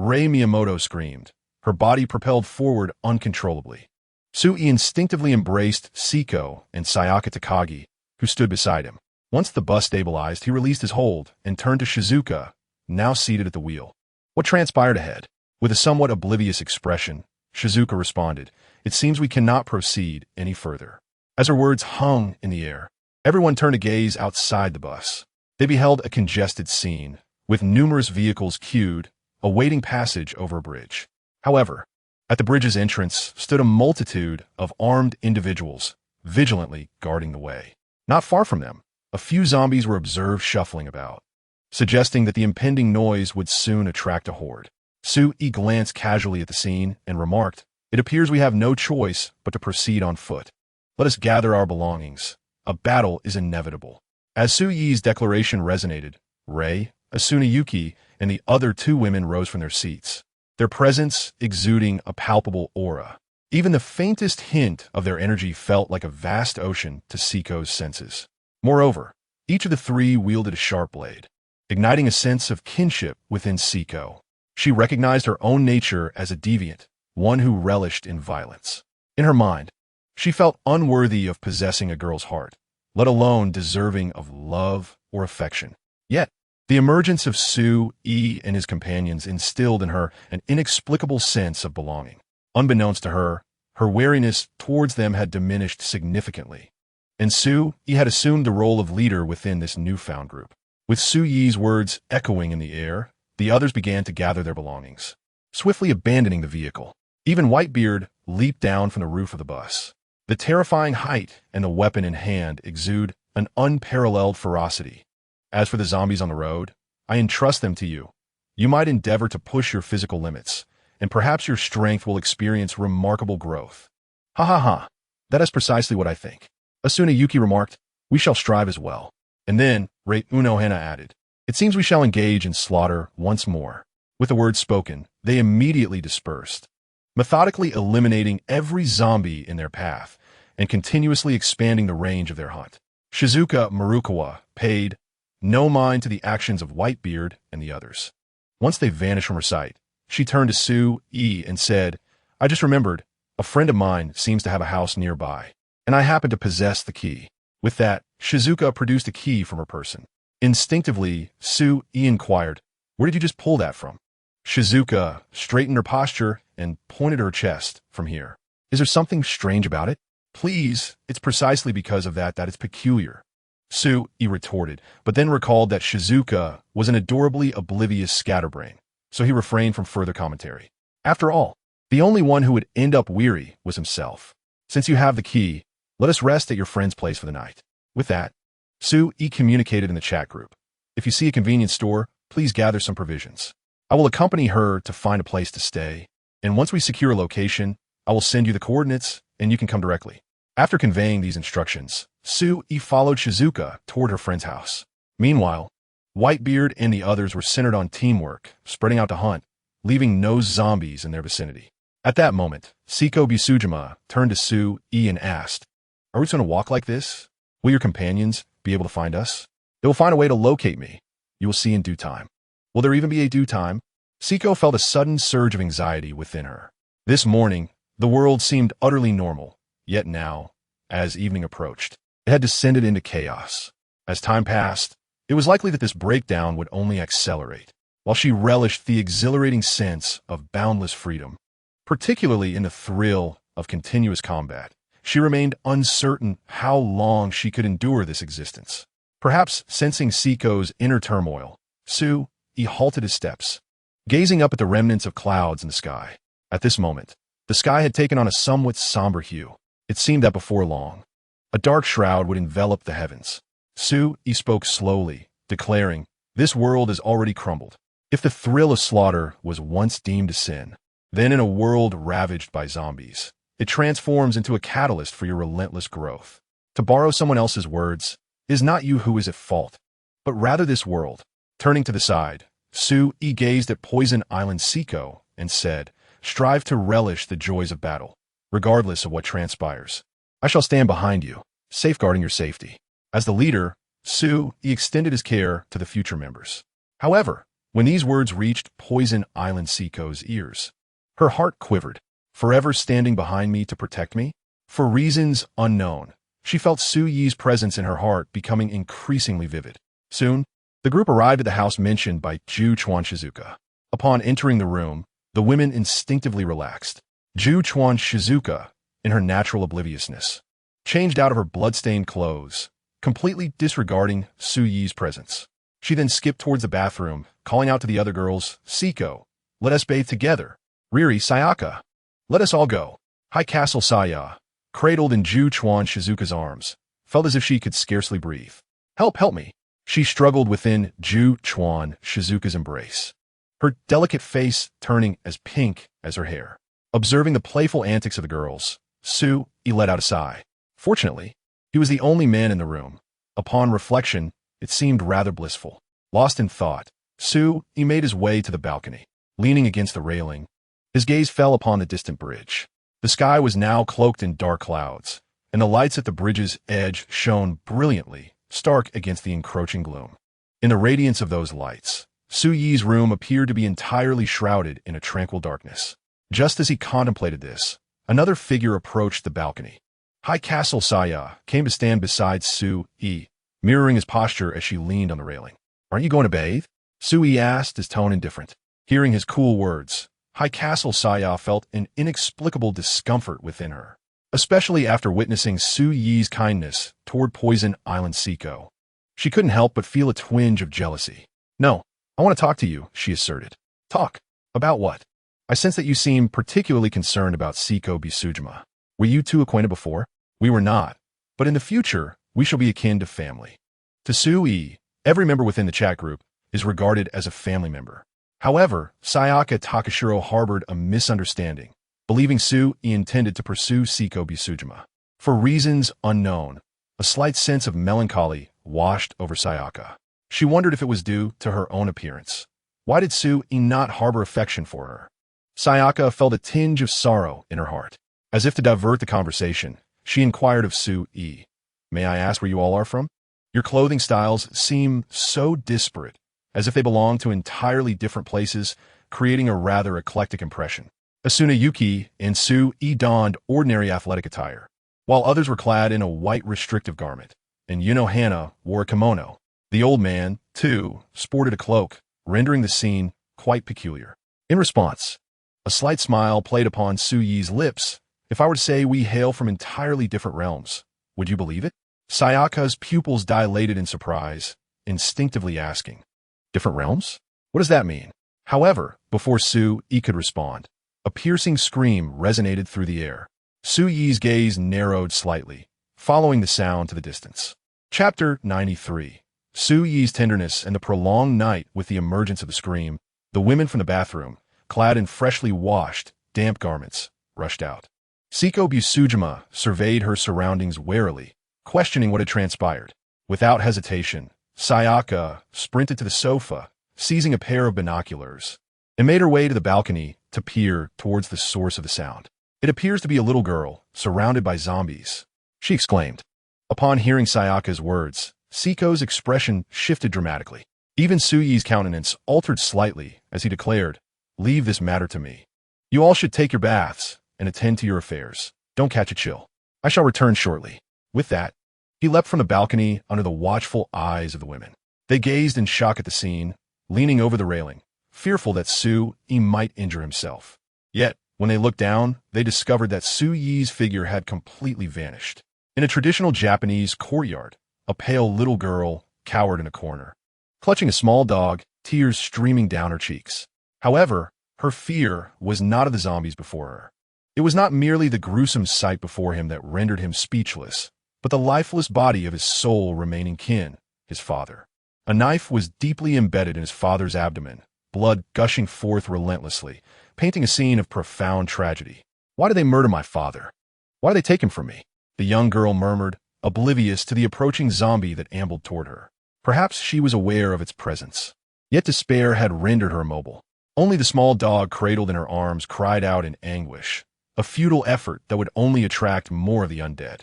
Rei Miyamoto screamed, her body propelled forward uncontrollably. Su-e instinctively embraced Siko and Sayaka Takagi, who stood beside him. Once the bus stabilized, he released his hold and turned to Shizuka, now seated at the wheel. What transpired ahead? With a somewhat oblivious expression, Shizuka responded, "It seems we cannot proceed any further." As her words hung in the air, everyone turned to gaze outside the bus. They beheld a congested scene, with numerous vehicles queued, awaiting passage over a bridge. However, at the bridge's entrance stood a multitude of armed individuals, vigilantly guarding the way. Not far from them, a few zombies were observed shuffling about, suggesting that the impending noise would soon attract a horde. Su-e glanced casually at the scene and remarked, "It appears we have no choice but to proceed on foot. Let us gather our belongings. A battle is inevitable." As Su-e's declaration resonated, Rei, Asuna Yuki, and the other two women rose from their seats, their presence exuding a palpable aura. Even the faintest hint of their energy felt like a vast ocean to Siko's senses. Moreover, each of the three wielded a sharp blade, igniting a sense of kinship within Siko. She recognized her own nature as a deviant, one who relished in violence. In her mind, she felt unworthy of possessing a girl's heart, let alone deserving of love or affection. Yet, the emergence of Su-e and his companions instilled in her an inexplicable sense of belonging. Unbeknownst to her, her wariness towards them had diminished significantly, and Su-e had assumed the role of leader within this newfound group. With Su-e's words echoing in the air, the others began to gather their belongings, swiftly abandoning the vehicle. Even Whitebeard leaped down from the roof of the bus. The terrifying height and the weapon in hand exude an unparalleled ferocity. As for the zombies on the road, I entrust them to you. You might endeavor to push your physical limits, and perhaps your strength will experience remarkable growth. Ha ha ha, that is precisely what I think. Asuna Yuki remarked, "We shall strive as well." And then, Rei Unohana added, "It seems we shall engage in slaughter once more." With the words spoken, they immediately dispersed, methodically eliminating every zombie in their path and continuously expanding the range of their hunt. Shizuka Marukawa paid no mind to the actions of Whitebeard and the others. Once they vanished from her sight, she turned to Su-e and said, I just remembered, a friend of mine seems to have a house nearby, and I happen to possess the key. With that, Shizuka produced a key from her person. Instinctively, Sue inquired, "Where did you just pull that from?" Shizuka straightened her posture and pointed her chest. "From here. Is there something strange about it?" "Please, it's precisely because of that it's peculiar," Sue retorted, but then recalled that Shizuka was an adorably oblivious scatterbrain, so he refrained from further commentary. After all, the only one who would end up weary was himself. "Since you have the key, let us rest at your friend's place for the night." With that, Sue communicated in the chat group, "If you see a convenience store, please gather some provisions. I will accompany her to find a place to stay, and once we secure a location, I will send you the coordinates, and you can come directly." After conveying these instructions, Sue followed Shizuka toward her friend's house. Meanwhile, Whitebeard and the others were centered on teamwork, spreading out to hunt, leaving no zombies in their vicinity. At that moment, Seiko Bisujima turned to Sue and asked, "Are we going to walk like this? Will your companions be able to find us?" "They will find a way to locate me. You will see in due time." "Will there even be a due time?" Seiko felt a sudden surge of anxiety within her. This morning, the world seemed utterly normal, yet now, as evening approached, it had descended into chaos. As time passed, it was likely that this breakdown would only accelerate. While she relished the exhilarating sense of boundless freedom, particularly in the thrill of continuous combat, she remained uncertain how long she could endure this existence. Perhaps sensing Seiko's inner turmoil, Sue halted his steps, gazing up at the remnants of clouds in the sky. At this moment, the sky had taken on a somewhat somber hue. It seemed that before long, a dark shroud would envelop the heavens. Sue spoke slowly, declaring, "This world has already crumbled. If the thrill of slaughter was once deemed a sin, then in a world ravaged by zombies, it transforms into a catalyst for your relentless growth. To borrow someone else's words, it is not you who is at fault, but rather this world." Turning to the side, Sue gazed at Poison Island Seiko and said, "Strive to relish the joys of battle, regardless of what transpires. I shall stand behind you, safeguarding your safety." As the leader, Sue extended his care to the future members. However, when these words reached Poison Island Seiko's ears, her heart quivered. "Forever standing behind me to protect me?" For reasons unknown, she felt Sue Yi's presence in her heart becoming increasingly vivid. Soon, the group arrived at the house mentioned by Ju Chuan Shizuka. Upon entering the room, the women instinctively relaxed. Ju Chuan Shizuka, in her natural obliviousness, changed out of her blood-stained clothes, completely disregarding Sue Yi's presence. She then skipped towards the bathroom, calling out to the other girls, "Seiko, let us bathe together. Riri, Sayaka, let us all go." High Castle Saya, cradled in Ju Chuan Shizuka's arms, felt as if she could scarcely breathe. Help me." She struggled within Ju Chuan Shizuka's embrace, her delicate face turning as pink as her hair. Observing the playful antics of the girls, Sue let out a sigh. Fortunately, he was the only man in the room. Upon reflection, it seemed rather blissful. Lost in thought, Sue made his way to the balcony. Leaning against the railing, his gaze fell upon the distant bridge. The sky was now cloaked in dark clouds, and the lights at the bridge's edge shone brilliantly, stark against the encroaching gloom. In the radiance of those lights, Sue Yi's room appeared to be entirely shrouded in a tranquil darkness. Just as he contemplated this, another figure approached the balcony. High Castle Saya came to stand beside Sue Yi, mirroring his posture as she leaned on the railing. "Aren't you going to bathe?" Sue Yi asked, his tone indifferent. Hearing his cool words, High Castle Saya felt an inexplicable discomfort within her, especially after witnessing Sue Yi's kindness toward Poison Island Seiko. She couldn't help but feel a twinge of jealousy. "No, I want to talk to you," she asserted. "Talk? About what?" "I sense that you seem particularly concerned about Seiko Bisujima. Were you two acquainted before?" "We were not, but in the future, we shall be akin to family." To Sue Yi, every member within the chat group is regarded as a family member. However, Sayaka Takashiro harbored a misunderstanding, believing Sue intended to pursue Seiko Bisujima. For reasons unknown, a slight sense of melancholy washed over Sayaka. She wondered if it was due to her own appearance. Why did Sue not harbor affection for her? Sayaka felt a tinge of sorrow in her heart. As if to divert the conversation, she inquired of Sue E. "May I ask where you all are from? Your clothing styles seem so disparate, as if they belong to entirely different places, creating a rather eclectic impression." Asuna Yuki and Su-e donned ordinary athletic attire, while others were clad in a white restrictive garment, and Yuno Hana wore a kimono. The old man, too, sported a cloak, rendering the scene quite peculiar. In response, a slight smile played upon Su-yi's lips. If I were to say we hail from entirely different realms, would you believe it? Sayaka's pupils dilated in surprise, instinctively asking, different realms? What does that mean? However, before Su-e could respond, a piercing scream resonated through the air. Su-yi's gaze narrowed slightly, following the sound to the distance. Chapter 93. Su-yi's tenderness and the prolonged night. With the emergence of the scream, the women from the bathroom, clad in freshly washed, damp garments, rushed out. Seiko Busujima surveyed her surroundings warily, questioning what had transpired. Without hesitation, Sayaka sprinted to the sofa, seizing a pair of binoculars, and made her way to the balcony to peer towards the source of the sound. It appears to be a little girl, surrounded by zombies, she exclaimed. Upon hearing Sayaka's words, Seiko's expression shifted dramatically. Even Su-yi's countenance altered slightly as he declared, "Leave this matter to me. You all should take your baths and attend to your affairs. Don't catch a chill. I shall return shortly." With that, he leapt from the balcony under the watchful eyes of the women. They gazed in shock at the scene, leaning over the railing, fearful that Su-yi might injure himself. Yet, when they looked down, they discovered that Su-yi's figure had completely vanished. In a traditional Japanese courtyard, a pale little girl cowered in a corner, clutching a small dog, tears streaming down her cheeks. However, her fear was not of the zombies before her. It was not merely the gruesome sight before him that rendered him speechless, but the lifeless body of his sole remaining kin, his father. A knife was deeply embedded in his father's abdomen, blood gushing forth relentlessly, painting a scene of profound tragedy. "Why did they murder my father? Why did they take him from me?" the young girl murmured, oblivious to the approaching zombie that ambled toward her. Perhaps she was aware of its presence, yet despair had rendered her immobile. Only the small dog cradled in her arms cried out in anguish, a futile effort that would only attract more of the undead.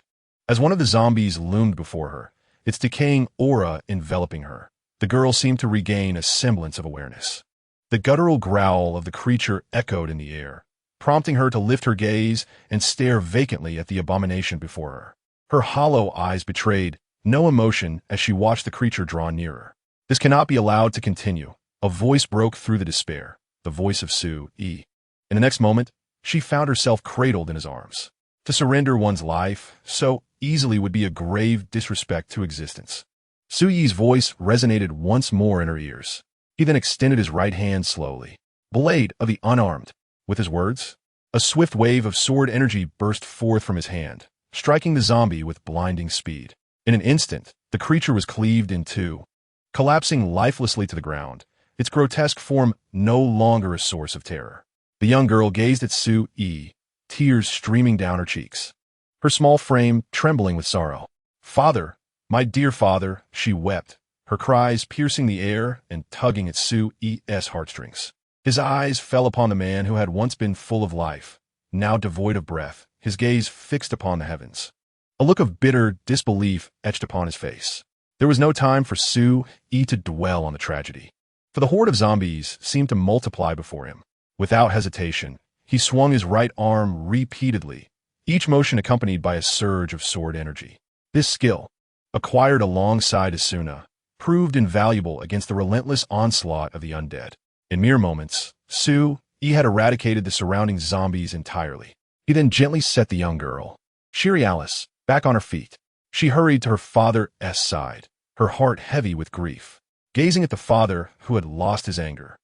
As one of the zombies loomed before her, its decaying aura enveloping her, the girl seemed to regain a semblance of awareness. The guttural growl of the creature echoed in the air, prompting her to lift her gaze and stare vacantly at the abomination before her. Her hollow eyes betrayed no emotion as she watched the creature draw nearer. "This cannot be allowed to continue." A voice broke through the despair, the voice of Su-yi. In the next moment, she found herself cradled in his arms. To surrender one's life so easily would be a grave disrespect to existence. Su-yi's voice resonated once more in her ears. He then extended his right hand slowly. "Blade of the unarmed." With his words, a swift wave of sword energy burst forth from his hand, striking the zombie with blinding speed. In an instant, the creature was cleaved in two, collapsing lifelessly to the ground, its grotesque form no longer a source of terror. The young girl gazed at Su-yi, tears streaming down her cheeks, her small frame trembling with sorrow. "Father, my dear father," she wept, her cries piercing the air and tugging at Su-yi's heartstrings. His eyes fell upon the man who had once been full of life, now devoid of breath, his gaze fixed upon the heavens. A look of bitter disbelief etched upon his face. There was no time for Su-yi to dwell on the tragedy, for the horde of zombies seemed to multiply before him. Without hesitation, he swung his right arm repeatedly, each motion accompanied by a surge of sword energy. This skill, acquired alongside Asuna, proved invaluable against the relentless onslaught of the undead. In mere moments, Su-yi had eradicated the surrounding zombies entirely. He then gently set the young girl, Shirialis, back on her feet. She hurried to her father's side, her heart heavy with grief, gazing at the father who had lost his anger.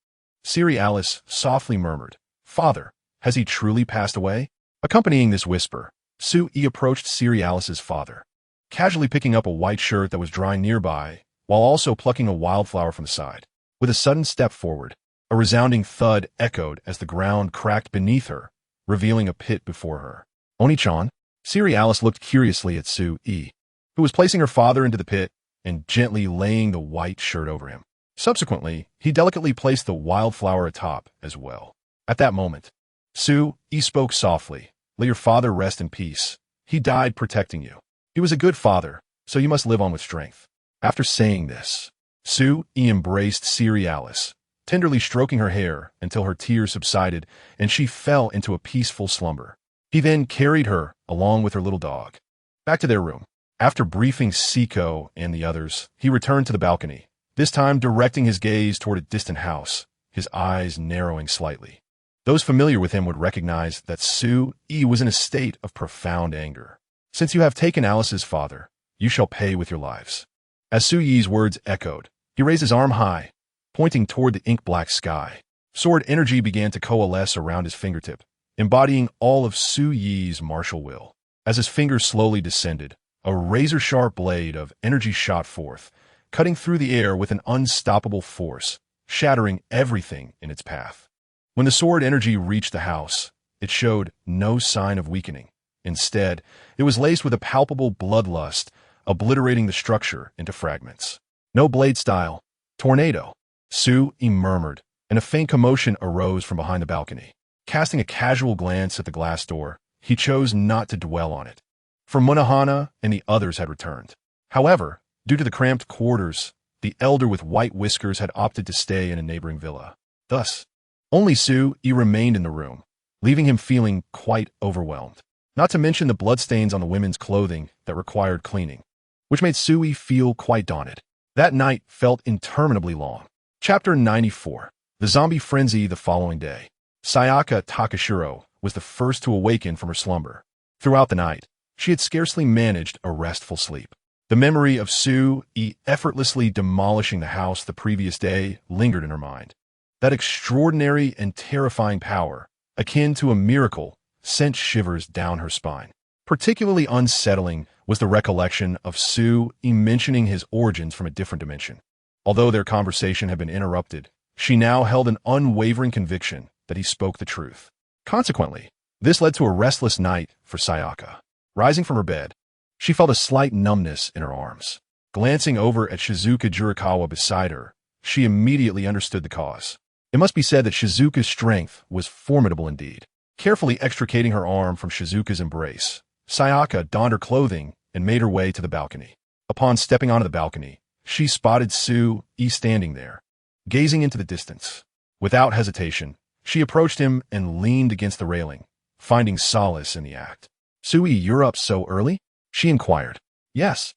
Shirialis softly murmured, "Father, has he truly passed away?" Accompanying this whisper, Su-yi approached Shirialis's father, casually picking up a white shirt that was drying nearby, while also plucking a wildflower from the side. With a sudden step forward, a resounding thud echoed as the ground cracked beneath her, revealing a pit before her. "Oni-chan?" Shirialis looked curiously at Su-yi, who was placing her father into the pit and gently laying the white shirt over him. Subsequently, he delicately placed the wildflower atop as well. At that moment, Su-yi spoke softly, "Let your father rest in peace. He died protecting you. He was a good father, so you must live on with strength." After saying this, Su-yi embraced Shirialis, tenderly stroking her hair until her tears subsided and she fell into a peaceful slumber. He then carried her, along with her little dog, back to their room. After briefing Siko and the others, he returned to the balcony, this time directing his gaze toward a distant house, his eyes narrowing slightly. Those familiar with him would recognize that Su-yi was in a state of profound anger. Since you have taken Alice's father, you shall pay with your lives. As Su-yi's words echoed, he raised his arm high, pointing toward the ink-black sky. Sword energy began to coalesce around his fingertip, embodying all of Su-yi's martial will. As his fingers slowly descended, a razor-sharp blade of energy shot forth, cutting through the air with an unstoppable force, shattering everything in its path. When the sword energy reached the house, it showed no sign of weakening. Instead, it was laced with a palpable bloodlust, obliterating the structure into fragments. No blade style. Tornado. Su-yi murmured, and a faint commotion arose from behind the balcony. Casting a casual glance at the glass door, he chose not to dwell on it. For Munahana and the others had returned. However, due to the cramped quarters, the elder with white whiskers had opted to stay in a neighboring villa. Thus, only Su-yi remained in the room, leaving him feeling quite overwhelmed. Not to mention the bloodstains on the women's clothing that required cleaning, which made Su-yi feel quite daunted. That night felt interminably long. Chapter 94. The Zombie Frenzy the following day. Sayaka Takashiro was the first to awaken from her slumber. Throughout the night, she had scarcely managed a restful sleep. The memory of Su-yi effortlessly demolishing the house the previous day lingered in her mind. That extraordinary and terrifying power, akin to a miracle, sent shivers down her spine. Particularly unsettling was the recollection of Su-yi mentioning his origins from a different dimension. Although their conversation had been interrupted, she now held an unwavering conviction that he spoke the truth. Consequently, this led to a restless night for Sayaka. Rising from her bed, she felt a slight numbness in her arms. Glancing over at Shizuka Jurikawa beside her, she immediately understood the cause. It must be said that Shizuka's strength was formidable indeed. Carefully extricating her arm from Shizuka's embrace, Sayaka donned her clothing and made her way to the balcony. Upon stepping onto the balcony, she spotted Su-yi standing there, gazing into the distance. Without hesitation, she approached him and leaned against the railing, finding solace in the act. "Su-yi, you're up so early?" she inquired. "Yes.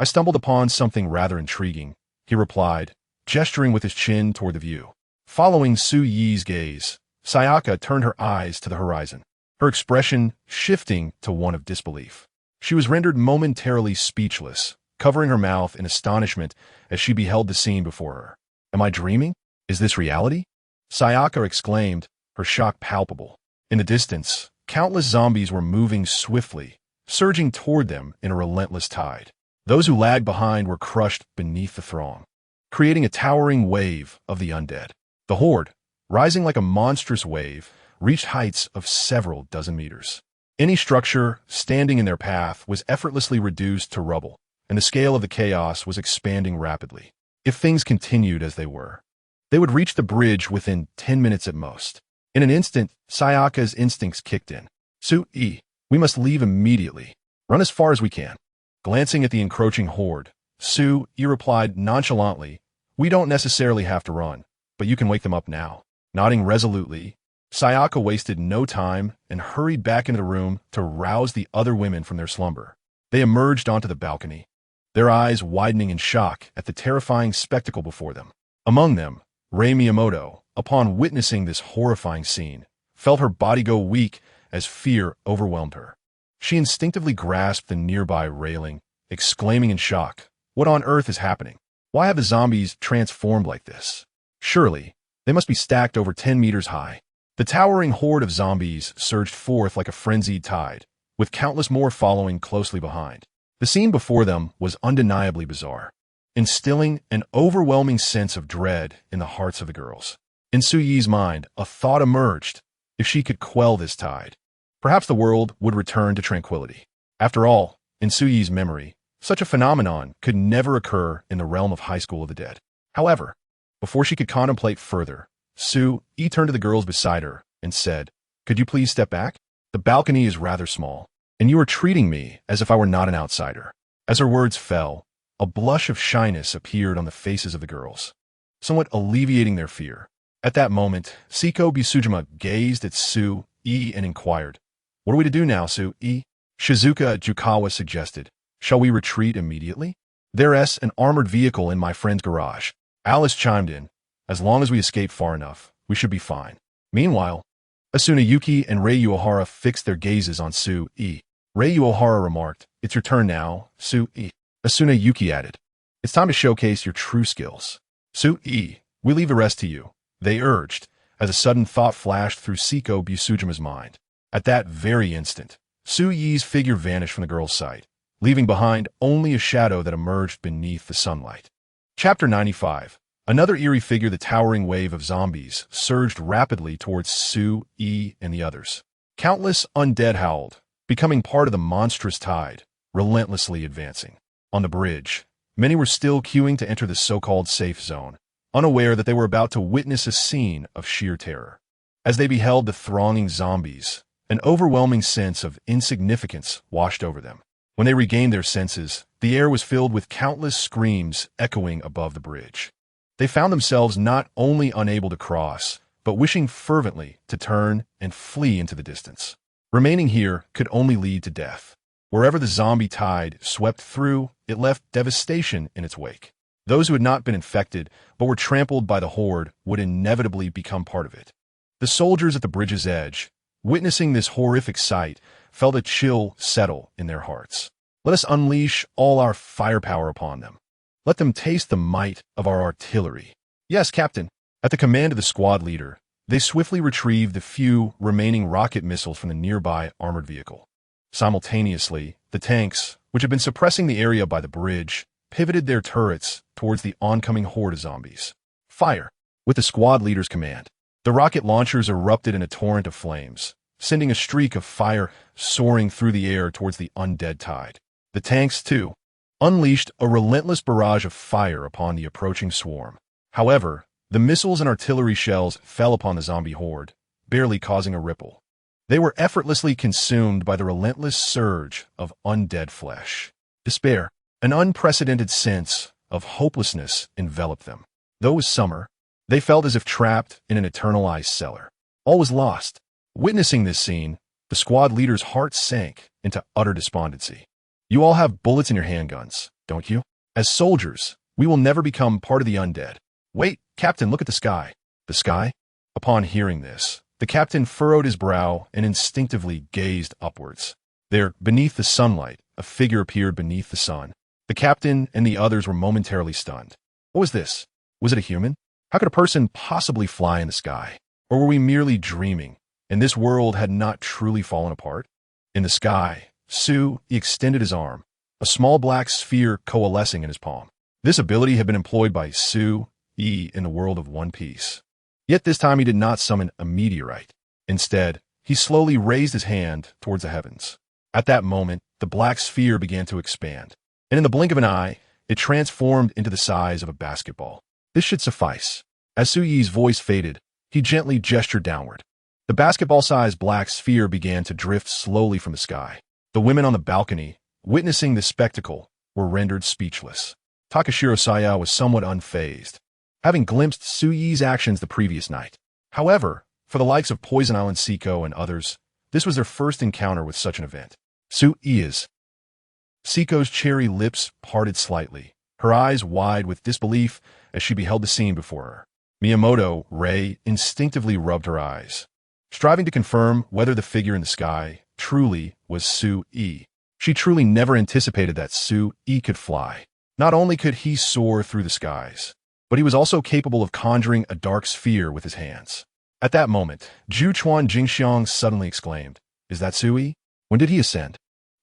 I stumbled upon something rather intriguing," he replied, gesturing with his chin toward the view. Following Su-yi's gaze, Sayaka turned her eyes to the horizon, her expression shifting to one of disbelief. She was rendered momentarily speechless, covering her mouth in astonishment as she beheld the scene before her. "Am I dreaming? Is this reality?" Sayaka exclaimed, her shock palpable. In the distance, countless zombies were moving swiftly, surging toward them in a relentless tide. Those who lagged behind were crushed beneath the throng, creating a towering wave of the undead. The horde, rising like a monstrous wave, reached heights of several dozen meters. Any structure standing in their path was effortlessly reduced to rubble, and the scale of the chaos was expanding rapidly. If things continued as they were, they would reach the bridge within 10 minutes at most. In an instant, Sayaka's instincts kicked in. "Su-yi, we must leave immediately. Run as far as we can." Glancing at the encroaching horde, Su-yi replied nonchalantly, "We don't necessarily have to run, but you can wake them up now." Nodding resolutely, Sayaka wasted no time and hurried back into the room to rouse the other women from their slumber. They emerged onto the balcony, their eyes widening in shock at the terrifying spectacle before them. Among them, Rei Miyamoto, upon witnessing this horrifying scene, felt her body go weak as fear overwhelmed her. She instinctively grasped the nearby railing, exclaiming in shock, "What on earth is happening? Why have the zombies transformed like this? Surely, they must be stacked over 10 meters high." The towering horde of zombies surged forth like a frenzied tide, with countless more following closely behind. The scene before them was undeniably bizarre, instilling an overwhelming sense of dread in the hearts of the girls. In Su-yi's mind, a thought emerged. If she could quell this tide, perhaps the world would return to tranquility. After all, in Su-yi's memory, such a phenomenon could never occur in the realm of High School of the Dead. However, before she could contemplate further, Su-yi turned to the girls beside her and said, "Could you please step back? The balcony is rather small, and you are treating me as if I were not an outsider." As her words fell, a blush of shyness appeared on the faces of the girls. somewhat alleviating their fear. At that moment, Seiko Busujima gazed at Su-e and inquired, "What are we to do now, Su-e?" Shizuka Jukawa suggested, "Shall we retreat immediately? There's an armored vehicle in my friend's garage." Alice chimed in, "As long as we escape far enough, we should be fine." Meanwhile, Asuna Yuki and Rei Uehara fixed their gazes on Su-e. Rei Uehara remarked, "It's your turn now, Su-e." Asuna Yuki added, "It's time to showcase your true skills." "Su-e, we leave the rest to you," they urged, as a sudden thought flashed through Seiko Busujima's mind. At that very instant, Su-e's figure vanished from the girl's sight, leaving behind only a shadow that emerged beneath the sunlight. Chapter 95. Another eerie figure, the towering wave of zombies, surged rapidly towards Su-e and the others. Countless undead howled, becoming part of the monstrous tide, relentlessly advancing. On the bridge, many were still queuing to enter the so-called safe zone, unaware that they were about to witness a scene of sheer terror. As they beheld the thronging zombies, an overwhelming sense of insignificance washed over them. When they regained their senses, the air was filled with countless screams echoing above the bridge. They found themselves not only unable to cross, but wishing fervently to turn and flee into the distance. Remaining here could only lead to death. Wherever the zombie tide swept through, it left devastation in its wake. Those who had not been infected but were trampled by the horde would inevitably become part of it. The soldiers at the bridge's edge, witnessing this horrific sight, felt a chill settle in their hearts. "Let us unleash all our firepower upon them. Let them taste the might of our artillery." "Yes, Captain." At the command of the squad leader, they swiftly retrieved the few remaining rocket missiles from the nearby armored vehicle. Simultaneously, the tanks, which had been suppressing the area by the bridge, pivoted their turrets towards the oncoming horde of zombies. "Fire!" With the squad leader's command, the rocket launchers erupted in a torrent of flames, sending a streak of fire soaring through the air towards the undead tide. The tanks, too, unleashed a relentless barrage of fire upon the approaching swarm. However, the missiles and artillery shells fell upon the zombie horde, barely causing a ripple. They were effortlessly consumed by the relentless surge of undead flesh. Despair, an unprecedented sense of hopelessness enveloped them. Though it was summer, they felt as if trapped in an eternalized cellar. All was lost. Witnessing this scene, the squad leader's heart sank into utter despondency. "You all have bullets in your handguns, don't you? As soldiers, we will never become part of the undead." "Wait, Captain, look at the sky." "The sky?" Upon hearing this, the captain furrowed his brow and instinctively gazed upwards. There, beneath the sunlight, a figure appeared beneath the sun. The captain and the others were momentarily stunned. What was this? Was it a human? How could a person possibly fly in the sky? Or were we merely dreaming, and this world had not truly fallen apart? In the sky, Su extended his arm, a small black sphere coalescing in his palm. This ability had been employed by Su-e in the world of One Piece. Yet this time he did not summon a meteorite. Instead, he slowly raised his hand towards the heavens. At that moment, the black sphere began to expand, and in the blink of an eye, it transformed into the size of a basketball. This should suffice. As Su-e's voice faded, he gently gestured downward. The basketball-sized black sphere began to drift slowly from the sky. The women on the balcony, witnessing this spectacle, were rendered speechless. Takashiro Saya was somewhat unfazed, having glimpsed Su-e's actions the previous night. However, for the likes of Poison Island Seiko and others, this was their first encounter with such an event. Su-e is. Seiko's cherry lips parted slightly, her eyes wide with disbelief as she beheld the scene before her. Miyamoto Rei instinctively rubbed her eyes, striving to confirm whether the figure in the sky truly was Su-e. She truly never anticipated that Su-e could fly. Not only could he soar through the skies, but he was also capable of conjuring a dark sphere with his hands. At that moment, Juchuan Jingxiang suddenly exclaimed, "Is that Su-e? When did he ascend?"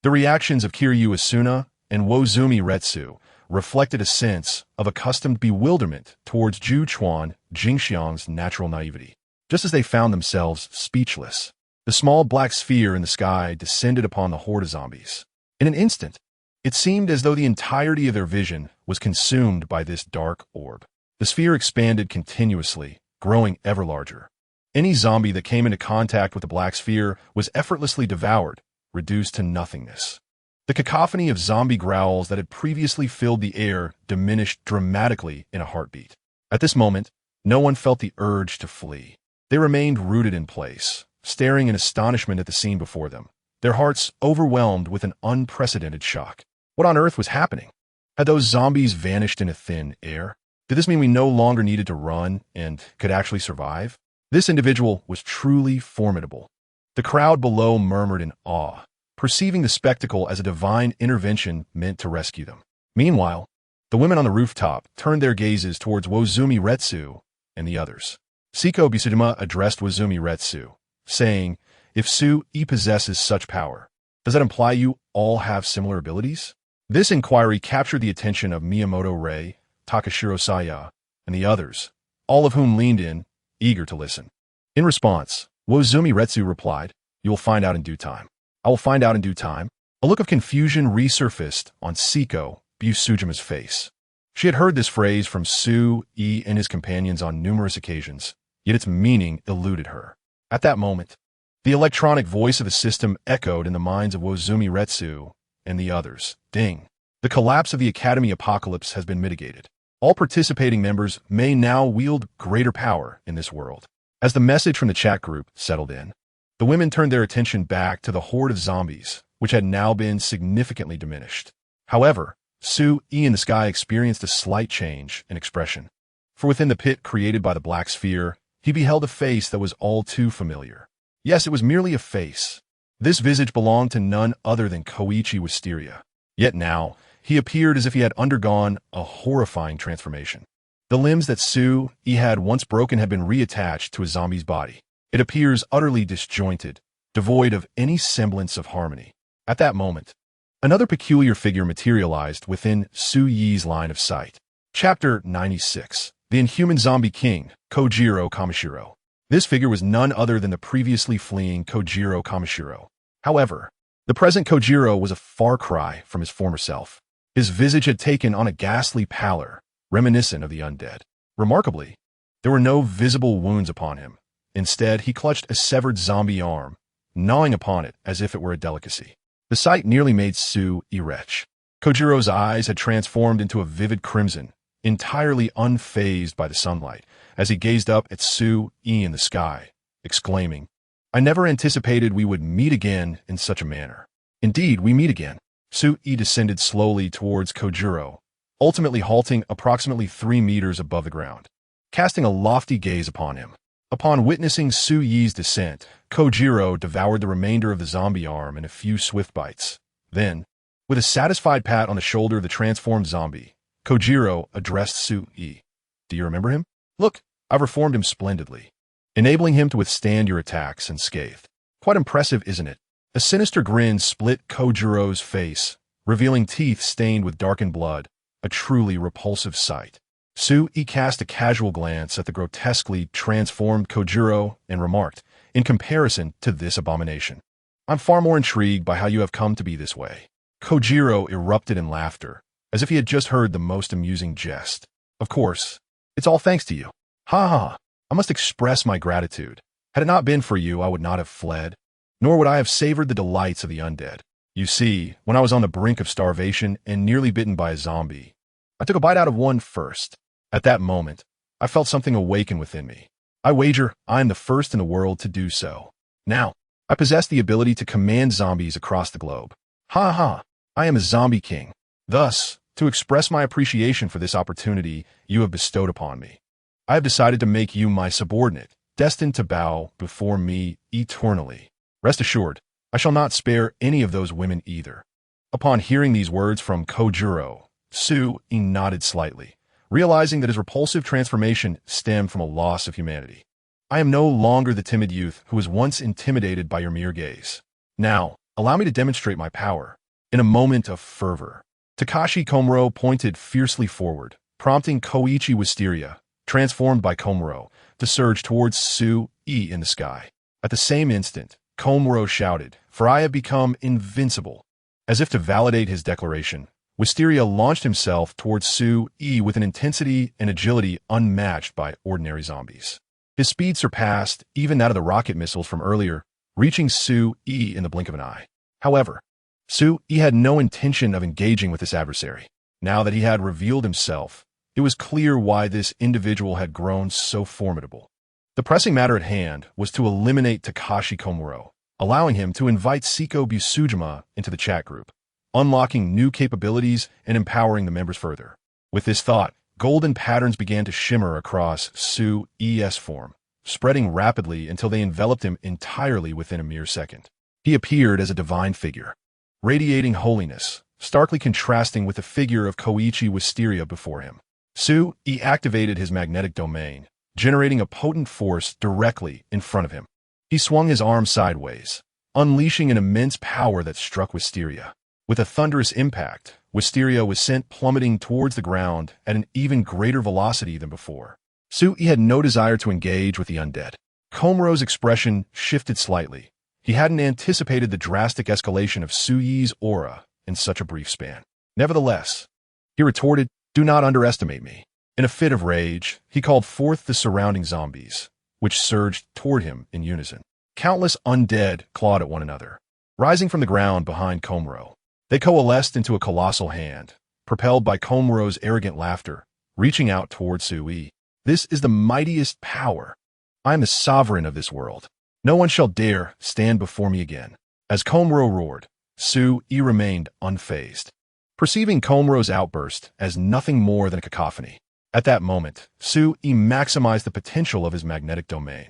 The reactions of Kiryu Asuna and Wozumi Retsu reflected a sense of accustomed bewilderment towards Juchuan Jingxiang's natural naivety. Just as they found themselves speechless, the small black sphere in the sky descended upon the horde of zombies. In an instant, it seemed as though the entirety of their vision was consumed by this dark orb. The sphere expanded continuously, growing ever larger. Any zombie that came into contact with the black sphere was effortlessly devoured, reduced to nothingness. The cacophony of zombie growls that had previously filled the air diminished dramatically in a heartbeat. At this moment, no one felt the urge to flee. They remained rooted in place, staring in astonishment at the scene before them, their hearts overwhelmed with an unprecedented shock. What on earth was happening? Had those zombies vanished into thin air? Did this mean we no longer needed to run and could actually survive? This individual was truly formidable. The crowd below murmured in awe, perceiving the spectacle as a divine intervention meant to rescue them. Meanwhile, the women on the rooftop turned their gazes towards Wozumi Retsu and the others. Siko Bisujima addressed Wozumi Retsu, saying, "If Su-e possesses such power, does that imply you all have similar abilities?" This inquiry captured the attention of Miyamoto Rei, Takashiro Saya, and the others, all of whom leaned in, eager to listen. In response, Wozumi Retsu replied, "You will find out in due time." "I will find out in due time." A look of confusion resurfaced on Siko Bisujima's face. She had heard this phrase from Su-e and his companions on numerous occasions, yet its meaning eluded her. At that moment, the electronic voice of the system echoed in the minds of Wozumi Retsu and the others. Ding. The collapse of the Academy Apocalypse has been mitigated. All participating members may now wield greater power in this world. As the message from the chat group settled in, the women turned their attention back to the horde of zombies, which had now been significantly diminished. However, Su-e in the sky experienced a slight change in expression. For within the pit created by the black sphere, he beheld a face that was all too familiar. Yes, it was merely a face. This visage belonged to none other than Koichi Wisteria. Yet now, he appeared as if he had undergone a horrifying transformation. The limbs that Su-e had once broken had been reattached to a zombie's body. It appears utterly disjointed, devoid of any semblance of harmony. At that moment, another peculiar figure materialized within Su-ye's line of sight. Chapter 96. The Inhuman Zombie King, Kojiro Kamishiro. This figure was none other than the previously fleeing Kojiro Kamishiro. However, the present Kojiro was a far cry from his former self. His visage had taken on a ghastly pallor, reminiscent of the undead. Remarkably, there were no visible wounds upon him. Instead, he clutched a severed zombie arm, gnawing upon it as if it were a delicacy. The sight nearly made Su-e retch. Kojiro's eyes had transformed into a vivid crimson, entirely unfazed by the sunlight, as he gazed up at Su-e in the sky, exclaiming, "I never anticipated we would meet again in such a manner." Indeed, we meet again. Su-e descended slowly towards Kojiro, ultimately halting approximately 3 meters above the ground, casting a lofty gaze upon him. Upon witnessing Su-ye's descent, Kojiro devoured the remainder of the zombie arm in a few swift bites. Then, with a satisfied pat on the shoulder of the transformed zombie, Kojiro addressed Su-e. "Do you remember him? Look, I've reformed him splendidly, enabling him to withstand your attacks unscathed. Quite impressive, isn't it?" A sinister grin split Kojiro's face, revealing teeth stained with darkened blood, a truly repulsive sight. Su-e cast a casual glance at the grotesquely transformed Kojiro and remarked, "In comparison to this abomination, I'm far more intrigued by how you have come to be this way." Kojiro erupted in laughter, as if he had just heard the most amusing jest. "Of course, it's all thanks to you. Ha ha, I must express my gratitude. Had it not been for you, I would not have fled, nor would I have savored the delights of the undead. You see, when I was on the brink of starvation and nearly bitten by a zombie, I took a bite out of one first. At that moment, I felt something awaken within me. I wager I am the first in the world to do so. Now, I possess the ability to command zombies across the globe. Ha ha, I am a zombie king. Thus, to express my appreciation for this opportunity you have bestowed upon me, I have decided to make you my subordinate, destined to bow before me eternally. Rest assured, I shall not spare any of those women either." Upon hearing these words from Kojiro, Su-e nodded slightly, realizing that his repulsive transformation stemmed from a loss of humanity. "I am no longer the timid youth who was once intimidated by your mere gaze. Now, allow me to demonstrate my power." In a moment of fervor, Takashi Komuro pointed fiercely forward, prompting Koichi Wisteria, transformed by Komuro, to surge towards Su-e in the sky. At the same instant, Komuro shouted, "For I have become invincible." As if to validate his declaration, Wisteria launched himself towards Su-e with an intensity and agility unmatched by ordinary zombies. His speed surpassed even that of the rocket missiles from earlier, reaching Su-e in the blink of an eye. However, Su-e had no intention of engaging with this adversary. Now that he had revealed himself, It was clear why this individual had grown so formidable. The pressing matter at hand was to eliminate Takashi Komuro, allowing him to invite Seiko Busujima into the chat group, unlocking new capabilities and empowering the members further. With this thought, golden patterns began to shimmer across Su-E's form, spreading rapidly until they enveloped him entirely within a mere second. He appeared as a divine figure, radiating holiness, starkly contrasting with the figure of Koichi Wisteria before him. Su-E activated his magnetic domain, generating a potent force directly in front of him. He swung his arm sideways, unleashing an immense power that struck Wisteria. With a thunderous impact, Wisteria was sent plummeting towards the ground at an even greater velocity than before. Su-E had no desire to engage with the undead. Komuro's expression shifted slightly. He hadn't anticipated the drastic escalation of Su-E's aura in such a brief span. Nevertheless, he retorted, "Do not underestimate me." In a fit of rage, he called forth the surrounding zombies, which surged toward him in unison. Countless undead clawed at one another. Rising from the ground behind Komuro, they coalesced into a colossal hand, propelled by Komuro's arrogant laughter, reaching out toward Su-E. "This is the mightiest power. I am the sovereign of this world. No one shall dare stand before me again." As Komuro roared, Su-E remained unfazed, perceiving Komuro's outburst as nothing more than a cacophony. At that moment, Su-E maximized the potential of his magnetic domain.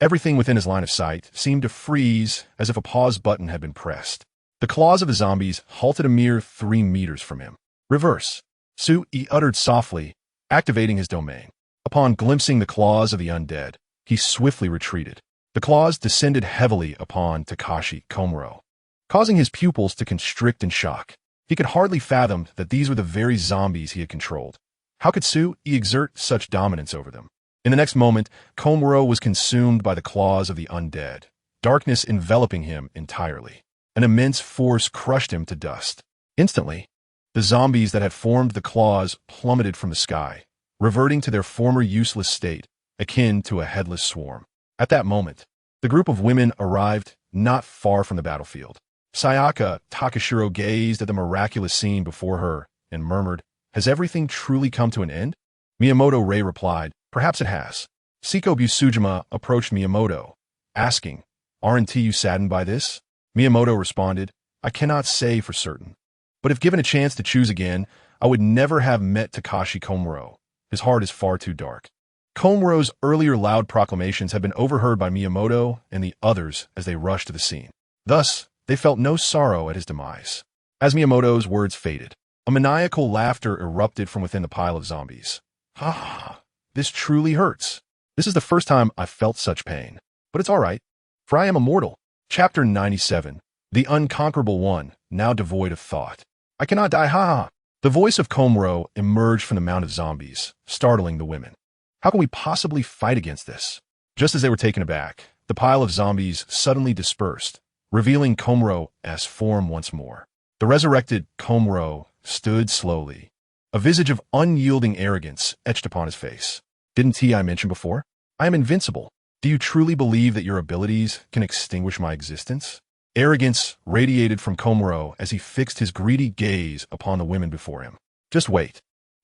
Everything within his line of sight seemed to freeze as if a pause button had been pressed. The claws of the zombies halted a mere 3 meters from him. "Reverse," Su-E uttered softly, activating his domain. Upon glimpsing the claws of the undead, he swiftly retreated. The claws descended heavily upon Takashi Komuro, causing his pupils to constrict in shock. He could hardly fathom that these were the very zombies he had controlled. How could Su-E exert such dominance over them? In the next moment, Komuro was consumed by the claws of the undead, darkness enveloping him entirely. An immense force crushed him to dust. Instantly, the zombies that had formed the claws plummeted from the sky, reverting to their former useless state, akin to a headless swarm. At that moment, the group of women arrived not far from the battlefield. Sayaka Takashiro gazed at the miraculous scene before her and murmured, "Has everything truly come to an end?" Miyamoto Rei replied, "Perhaps it has." Seiko Busujima approached Miyamoto, asking, "Aren't you saddened by this?" Miyamoto responded, "I cannot say for certain. But if given a chance to choose again, I would never have met Takashi Komuro. His heart is far too dark." Komuro's earlier loud proclamations had been overheard by Miyamoto and the others as they rushed to the scene. Thus, they felt no sorrow at his demise. As Miyamoto's words faded, a maniacal laughter erupted from within the pile of zombies. "Ha ha, this truly hurts. This is the first time I've felt such pain. But it's all right, for I am immortal." Chapter 97, The Unconquerable One, now devoid of thought. "I cannot die, ha ha." The voice of Komuro emerged from the mound of zombies, startling the women. "How can we possibly fight against this?" Just as they were taken aback, the pile of zombies suddenly dispersed, revealing Komuro's form once more. The resurrected Komuro stood slowly, a visage of unyielding arrogance etched upon his face. "Didn't I mention before? I am invincible. Do you truly believe that your abilities can extinguish my existence?" Arrogance radiated from Komuro as he fixed his greedy gaze upon the women before him. "Just wait.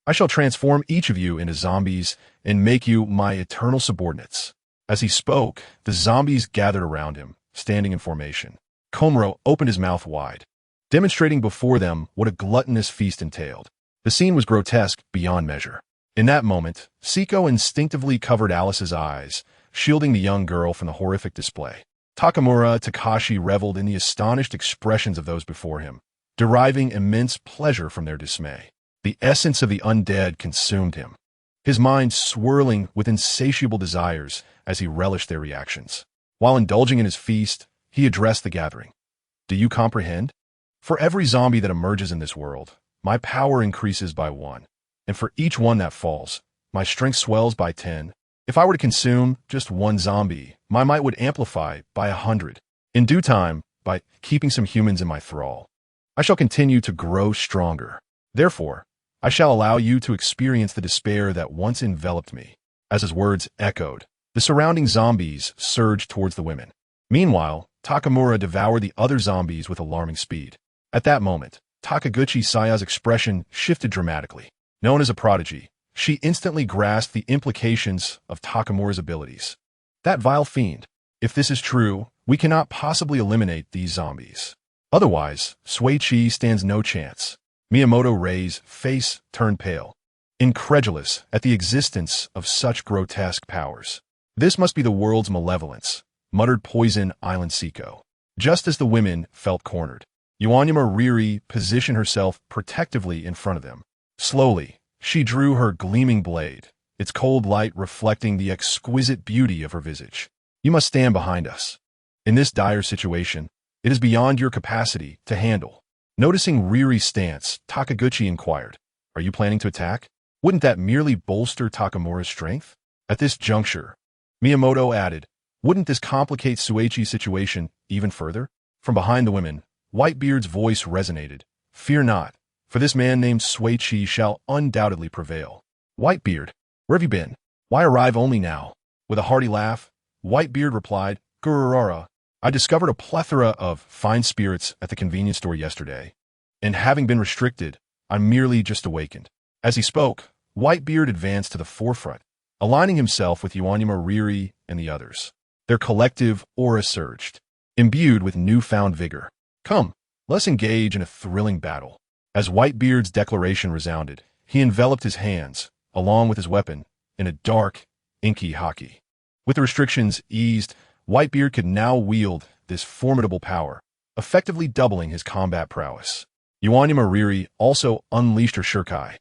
I shall transform each of you into zombies and make you my eternal subordinates." As he spoke, the zombies gathered around him, standing in formation. Komuro opened his mouth wide, demonstrating before them what a gluttonous feast entailed. The scene was grotesque beyond measure. In that moment, Seiko instinctively covered Alice's eyes, shielding the young girl from the horrific display. Takamura Takashi reveled in the astonished expressions of those before him, deriving immense pleasure from their dismay. The essence of the undead consumed him, his mind swirling with insatiable desires as he relished their reactions. While indulging in his feast, he addressed the gathering. "Do you comprehend? For every zombie that emerges in this world, my power increases by 1, and for each one that falls, my strength swells by 10. If I were to consume just 1 zombie, my might would amplify by 100. In due time, by keeping some humans in my thrall, I shall continue to grow stronger. Therefore, I shall allow you to experience the despair that once enveloped me." As his words echoed, the surrounding zombies surged towards the women. Meanwhile, Takamura devoured the other zombies with alarming speed. At that moment, Takaguchi Saya's expression shifted dramatically. Known as a prodigy, she instantly grasped the implications of Takamura's abilities. That vile fiend. If this is true, we cannot possibly eliminate these zombies. Otherwise, Shuichi stands no chance. Miyamoto Rei's face turned pale, incredulous at the existence of such grotesque powers. This must be the world's malevolence, muttered Poison Island Seiko. Just as the women felt cornered, Yuanyama Riri positioned herself protectively in front of them. Slowly, she drew her gleaming blade, its cold light reflecting the exquisite beauty of her visage. You must stand behind us. In this dire situation, it is beyond your capacity to handle. Noticing Riri's stance, Takaguchi inquired, "Are you planning to attack? Wouldn't that merely bolster Takamura's strength?" At this juncture, Miyamoto added, "Wouldn't this complicate Shuichi's situation even further?" From behind the women, Whitebeard's voice resonated. "Fear not, for this man named Shuichi shall undoubtedly prevail." "Whitebeard, where have you been? Why arrive only now?" With a hearty laugh, Whitebeard replied, "Gurararara, I discovered a plethora of fine spirits at the convenience store yesterday, and having been restricted, I merely just awakened." As he spoke, Whitebeard advanced to the forefront, aligning himself with Yuanyama Riri and the others. Their collective aura surged, imbued with newfound vigor. "Come, let's engage in a thrilling battle." As Whitebeard's declaration resounded, he enveloped his hands, along with his weapon, in a dark, inky haki. With the restrictions eased, Whitebeard could now wield this formidable power, effectively doubling his combat prowess. Yuanyama Riri also unleashed her shuriken,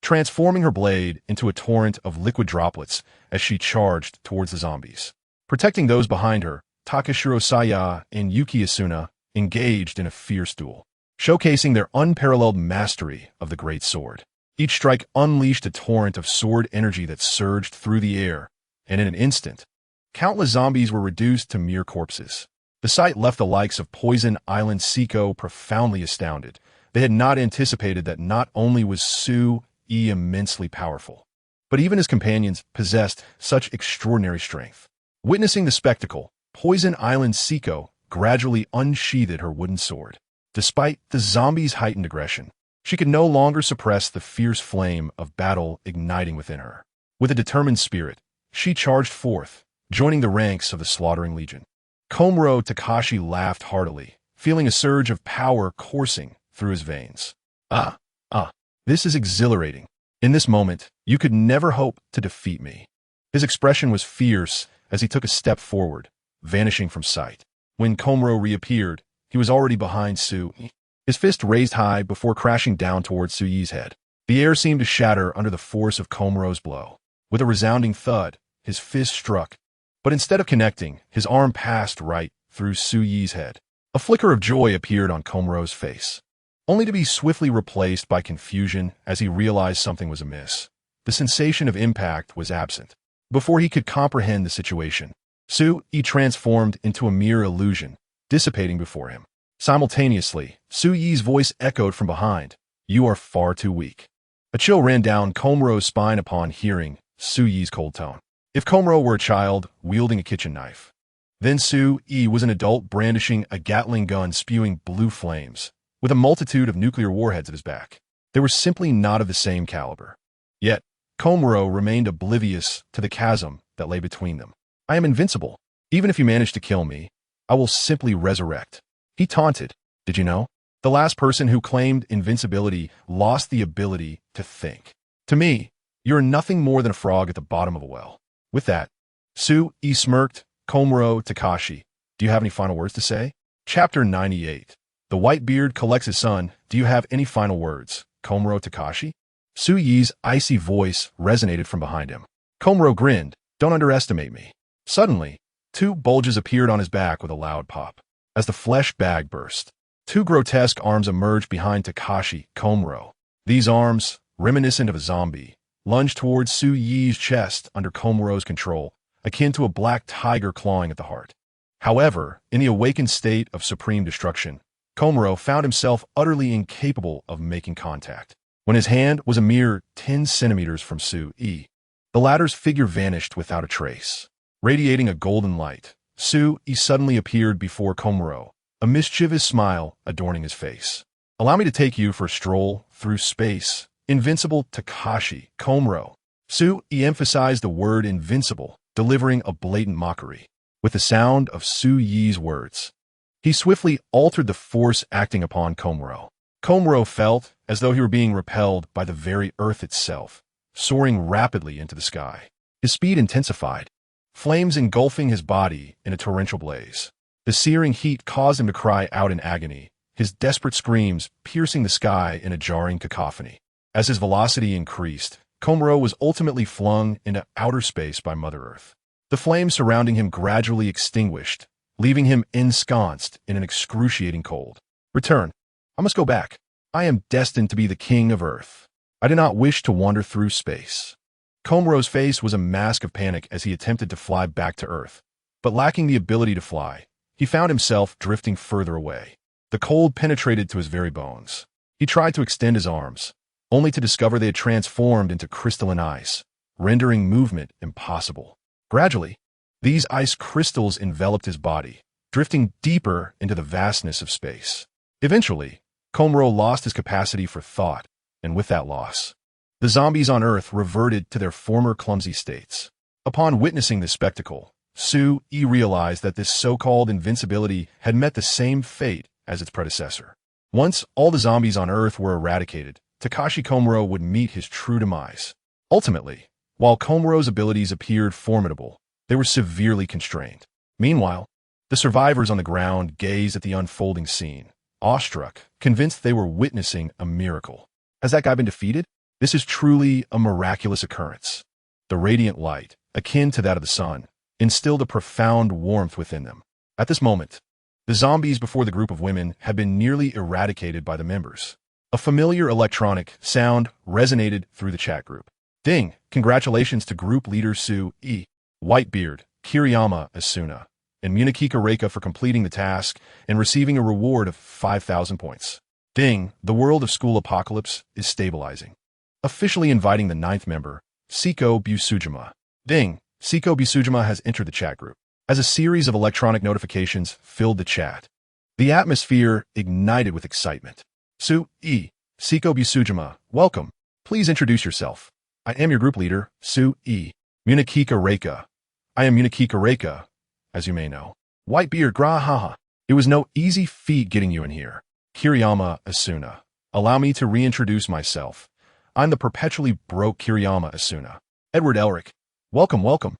transforming her blade into a torrent of liquid droplets as she charged towards the zombies. Protecting those behind her, Takashiro Saya and Yuki Asuna engaged in a fierce duel, showcasing their unparalleled mastery of the great sword. Each strike unleashed a torrent of sword energy that surged through the air, and in an instant, countless zombies were reduced to mere corpses. The sight left the likes of Poison Island Seiko profoundly astounded. They had not anticipated that not only was Sui immensely powerful, but even his companions possessed such extraordinary strength. Witnessing the spectacle, Poison Island Seiko gradually unsheathed her wooden sword. Despite the zombies' heightened aggression, she could no longer suppress the fierce flame of battle igniting within her. With a determined spirit, she charged forth, joining the ranks of the slaughtering legion. Komuro Takashi laughed heartily, feeling a surge of power coursing through his veins. This is exhilarating. In this moment, you could never hope to defeat me." His expression was fierce as he took a step forward, vanishing from sight. When Komuro reappeared, he was already behind Sui, his fist raised high before crashing down towards Sui's head. The air seemed to shatter under the force of Komuro's blow. With a resounding thud, his fist struck, but instead of connecting, his arm passed right through Sui's head. A flicker of joy appeared on Komuro's face, only to be swiftly replaced by confusion as he realized something was amiss. The sensation of impact was absent. Before he could comprehend the situation, Sui transformed into a mere illusion, dissipating before him. Simultaneously, Sui's voice echoed from behind, "You are far too weak." A chill ran down Komuro's spine upon hearing Sui's cold tone. If Komuro were a child wielding a kitchen knife, then Sui was an adult brandishing a Gatling gun spewing blue flames, with a multitude of nuclear warheads at his back. They were simply not of the same caliber. Yet, Komuro remained oblivious to the chasm that lay between them. "I am invincible. Even if you manage to kill me, I will simply resurrect," he taunted. "Did you know? The last person who claimed invincibility lost the ability to think. To me, you're nothing more than a frog at the bottom of a well." With that, Sui smirked. "Komuro Takashi, do you have any final words to say?" Chapter 98. The Whitebeard collects his son. "Do you have any final words, Komuro Takashi?" Sui's icy voice resonated from behind him. Komuro grinned. "Don't underestimate me." Suddenly, two bulges appeared on his back with a loud pop. As the flesh bag burst, two grotesque arms emerged behind Takashi Komuro. These arms, reminiscent of a zombie, lunged towards Sui's chest under Komuro's control, akin to a black tiger clawing at the heart. However, in the awakened state of supreme destruction, Komuro found himself utterly incapable of making contact. When his hand was a mere 10 centimeters from Sui, the latter's figure vanished without a trace. Radiating a golden light, Sui suddenly appeared before Komuro, a mischievous smile adorning his face. "Allow me to take you for a stroll through space, invincible Takashi Komuro." Sue emphasized the word invincible, delivering a blatant mockery. With the sound of Su Yi's words, he swiftly altered the force acting upon Komuro. Komuro felt as though he were being repelled by the very earth itself, soaring rapidly into the sky. His speed intensified, flames engulfing his body in a torrential blaze. The searing heat caused him to cry out in agony, his desperate screams piercing the sky in a jarring cacophony. As his velocity increased, Komuro was ultimately flung into outer space by Mother Earth. The flames surrounding him gradually extinguished, leaving him ensconced in an excruciating cold. Return. I must go back. I am destined to be the king of Earth. I do not wish to wander through space. Komuro's face was a mask of panic as he attempted to fly back to Earth, but lacking the ability to fly, he found himself drifting further away. The cold penetrated to his very bones. He tried to extend his arms, only to discover they had transformed into crystalline ice, rendering movement impossible. Gradually, these ice crystals enveloped his body, drifting deeper into the vastness of space. Eventually, Komuro lost his capacity for thought, and with that loss, the zombies on Earth reverted to their former clumsy states. Upon witnessing this spectacle, Su realized that this so-called invincibility had met the same fate as its predecessor. Once all the zombies on Earth were eradicated, Takashi Komuro would meet his true demise. Ultimately, while Komuro's abilities appeared formidable, they were severely constrained. Meanwhile, the survivors on the ground gazed at the unfolding scene, awestruck, convinced they were witnessing a miracle. Has that guy been defeated? This is truly a miraculous occurrence. The radiant light, akin to that of the sun, instilled a profound warmth within them. At this moment, the zombies before the group of women had been nearly eradicated by the members. A familiar electronic sound resonated through the chat group. Ding! Congratulations to group leader Su E, Whitebeard, Kiriyama Asuna, and Munakika Reika for completing the task and receiving a reward of 5,000 points. Ding! The world of School Apocalypse is stabilizing. Officially inviting the 9th member, Seiko Busujima. Ding! Seiko Busujima has entered the chat group. As a series of electronic notifications filled the chat, the atmosphere ignited with excitement. Su E, Seiko Busujima, welcome. Please introduce yourself. I am your group leader, Su E. Munakika Reika. I am Munakika Reika, as you may know. Whitebeard Grahaha. It was no easy feat getting you in here. Kiriyama Asuna. Allow me to reintroduce myself. I'm the perpetually broke Kiriyama Asuna. Edward Elric. Welcome, welcome.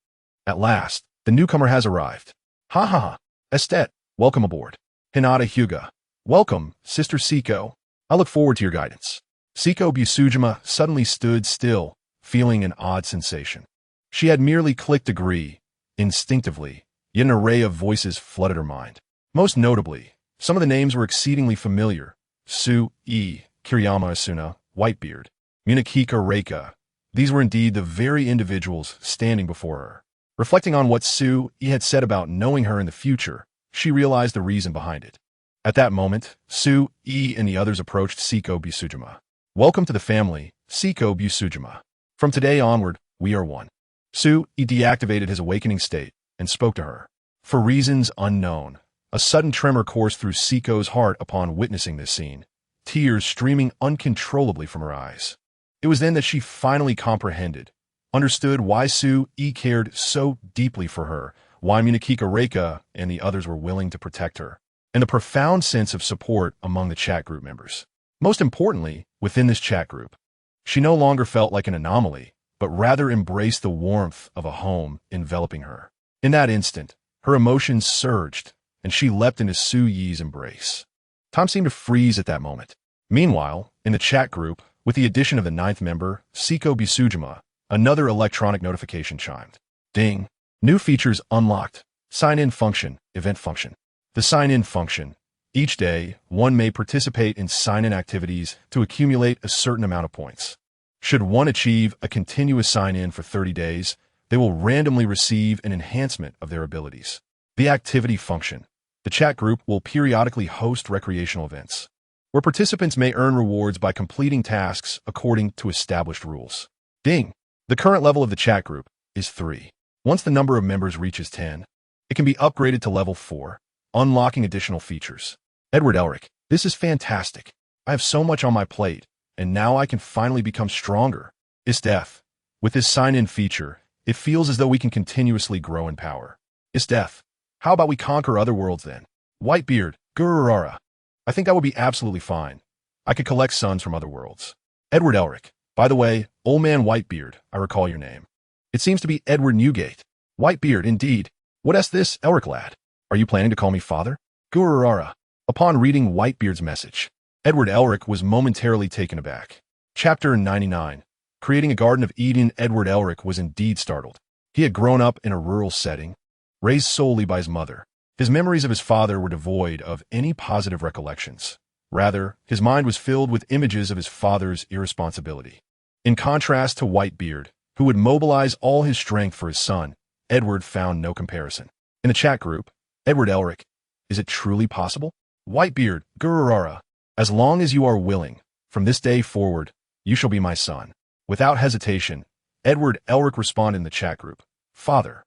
At last, the newcomer has arrived. Ha ha ha. Estet. Welcome aboard. Hinata Hyuga. Welcome, Sister Seiko. I look forward to your guidance. Seiko Busujima suddenly stood still, feeling an odd sensation. She had merely clicked agree, instinctively, yet an array of voices flooded her mind. Most notably, some of the names were exceedingly familiar. Su E, Kiriyama Asuna, Whitebeard, Munakika Reika. These were indeed the very individuals standing before her. Reflecting on what Su E had said about knowing her in the future, she realized the reason behind it. At that moment, Su E and the others approached Seiko Busujima. Welcome to the family, Seiko Busujima. From today onward, we are one. Su E deactivated his awakening state and spoke to her. For reasons unknown, a sudden tremor coursed through Seiko's heart upon witnessing this scene, tears streaming uncontrollably from her eyes. It was then that she finally comprehended, understood why Su E cared so deeply for her, why Munakika Reika and the others were willing to protect her, and the profound sense of support among the chat group members. Most importantly, within this chat group, she no longer felt like an anomaly, but rather embraced the warmth of a home enveloping her. In that instant, her emotions surged, and she leapt into Su Yi's embrace. Time seemed to freeze at that moment. Meanwhile, in the chat group, with the addition of the 9th member, Seiko Busujima, another electronic notification chimed. Ding! New features unlocked. Sign-in function, event function. The sign-in function. Each day, one may participate in sign-in activities to accumulate a certain amount of points. Should one achieve a continuous sign-in for 30 days, they will randomly receive an enhancement of their abilities. The activity function. The chat group will periodically host recreational events, where participants may earn rewards by completing tasks according to established rules. Ding! The current level of the chat group is 3. Once the number of members reaches 10, it can be upgraded to level 4, unlocking additional features. Edward Elric, this is fantastic. I have so much on my plate, and now I can finally become stronger. Is death. With this sign-in feature, it feels as though we can continuously grow in power. It's death. How about we conquer other worlds then? Whitebeard, Gurararara. I think that would be absolutely fine. I could collect sons from other worlds. Edward Elric. By the way, old man Whitebeard, I recall your name. It seems to be Edward Newgate. Whitebeard, indeed. What's this, Elric lad? Are you planning to call me father? Gurararara. Upon reading Whitebeard's message, Edward Elric was momentarily taken aback. Chapter 99. Creating a Garden of Eden. Edward Elric was indeed startled. He had grown up in a rural setting, raised solely by his mother. His memories of his father were devoid of any positive recollections. Rather, his mind was filled with images of his father's irresponsibility. In contrast to Whitebeard, who would mobilize all his strength for his son, Edward found no comparison. In the chat group, Edward Elric, is it truly possible? Whitebeard, Gurararara, as long as you are willing, from this day forward, you shall be my son. Without hesitation, Edward Elric responded in the chat group, Father.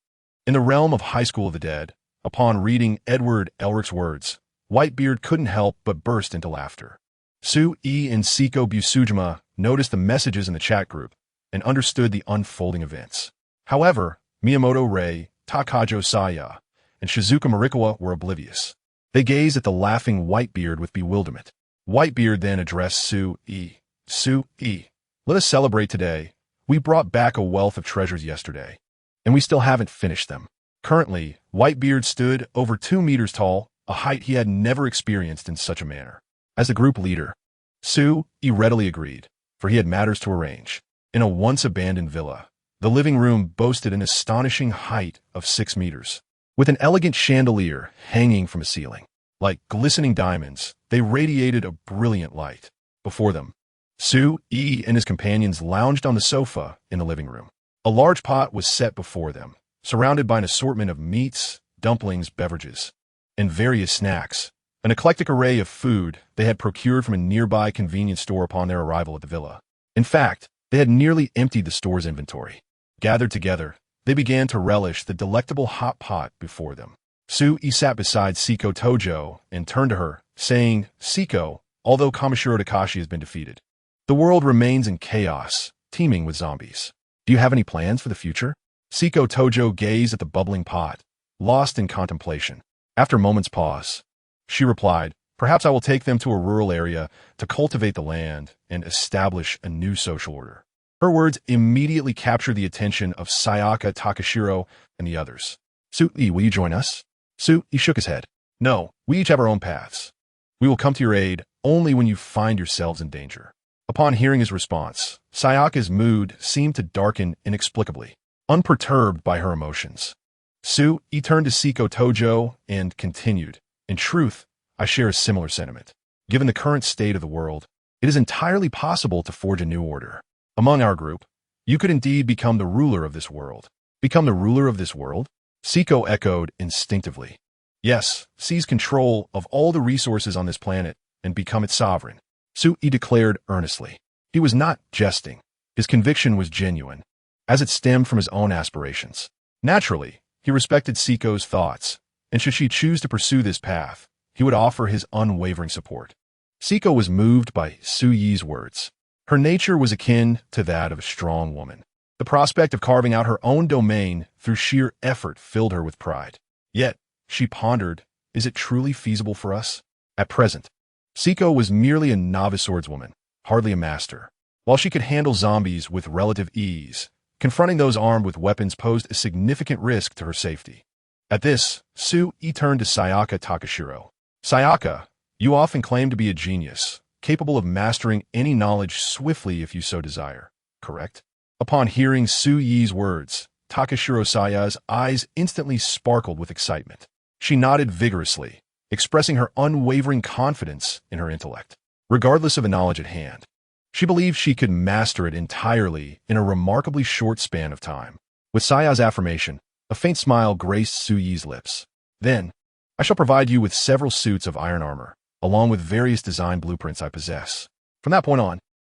In the realm of High School of the Dead, upon reading Edward Elric's words, Whitebeard couldn't help but burst into laughter. Su-E and Siko Busujima noticed the messages in the chat group and understood the unfolding events. However, Miyamoto Rei, Takajo Saya, and Shizuka Marikawa were oblivious. They gazed at the laughing Whitebeard with bewilderment. Whitebeard then addressed Su-E. Su-E, let us celebrate today. We brought back a wealth of treasures yesterday, and we still haven't finished them. Currently, Whitebeard stood over 2 meters tall, a height he had never experienced in such a manner. As the group leader, Su-E readily agreed, for he had matters to arrange. In a once-abandoned villa, the living room boasted an astonishing height of 6 meters. With an elegant chandelier hanging from a ceiling. Like glistening diamonds, they radiated a brilliant light. Before them, Su-E and his companions lounged on the sofa in the living room. A large pot was set before them, surrounded by an assortment of meats, dumplings, beverages, and various snacks. An eclectic array of food they had procured from a nearby convenience store upon their arrival at the villa. In fact, they had nearly emptied the store's inventory. Gathered together, they began to relish the delectable hot pot before them. Su-E sat beside Siko Tojo and turned to her, saying, Siko, although Kamishiro Takashi has been defeated, the world remains in chaos, teeming with zombies. Do you have any plans for the future? Siko Tojo gazed at the bubbling pot, lost in contemplation. After a moment's pause, she replied, Perhaps I will take them to a rural area to cultivate the land and establish a new social order. Her words immediately captured the attention of Sayaka Takashiro and the others. Su-E, will you join us? Su-E shook his head. No, we each have our own paths. We will come to your aid only when you find yourselves in danger. Upon hearing his response, Sayaka's mood seemed to darken inexplicably, unperturbed by her emotions. Su-E turned to Siko Tojo and continued, In truth, I share a similar sentiment. Given the current state of the world, it is entirely possible to forge a new order. Among our group, you could indeed become the ruler of this world. Become the ruler of this world? Siko echoed instinctively. Yes, seize control of all the resources on this planet and become its sovereign. Su-E declared earnestly. He was not jesting. His conviction was genuine, as it stemmed from his own aspirations. Naturally, he respected Siko's thoughts, and should she choose to pursue this path, he would offer his unwavering support. Siko was moved by Su-Yi's words. Her nature was akin to that of a strong woman. The prospect of carving out her own domain through sheer effort filled her with pride. Yet, she pondered, is it truly feasible for us? At present, Siko was merely a novice swordswoman, hardly a master. While she could handle zombies with relative ease, confronting those armed with weapons posed a significant risk to her safety. At this, Su-E turned to Sayaka Takashiro. Sayaka, you often claim to be a genius, capable of mastering any knowledge swiftly if you so desire, correct? Upon hearing Su-Yi's words, Takashiro Saya's eyes instantly sparkled with excitement. She nodded vigorously, expressing her unwavering confidence in her intellect. Regardless of the knowledge at hand, she believed she could master it entirely in a remarkably short span of time. With Saya's affirmation, a faint smile graced Su-Yi's lips. Then, I shall provide you with several suits of iron armor, along with various design blueprints I possess. From that point on,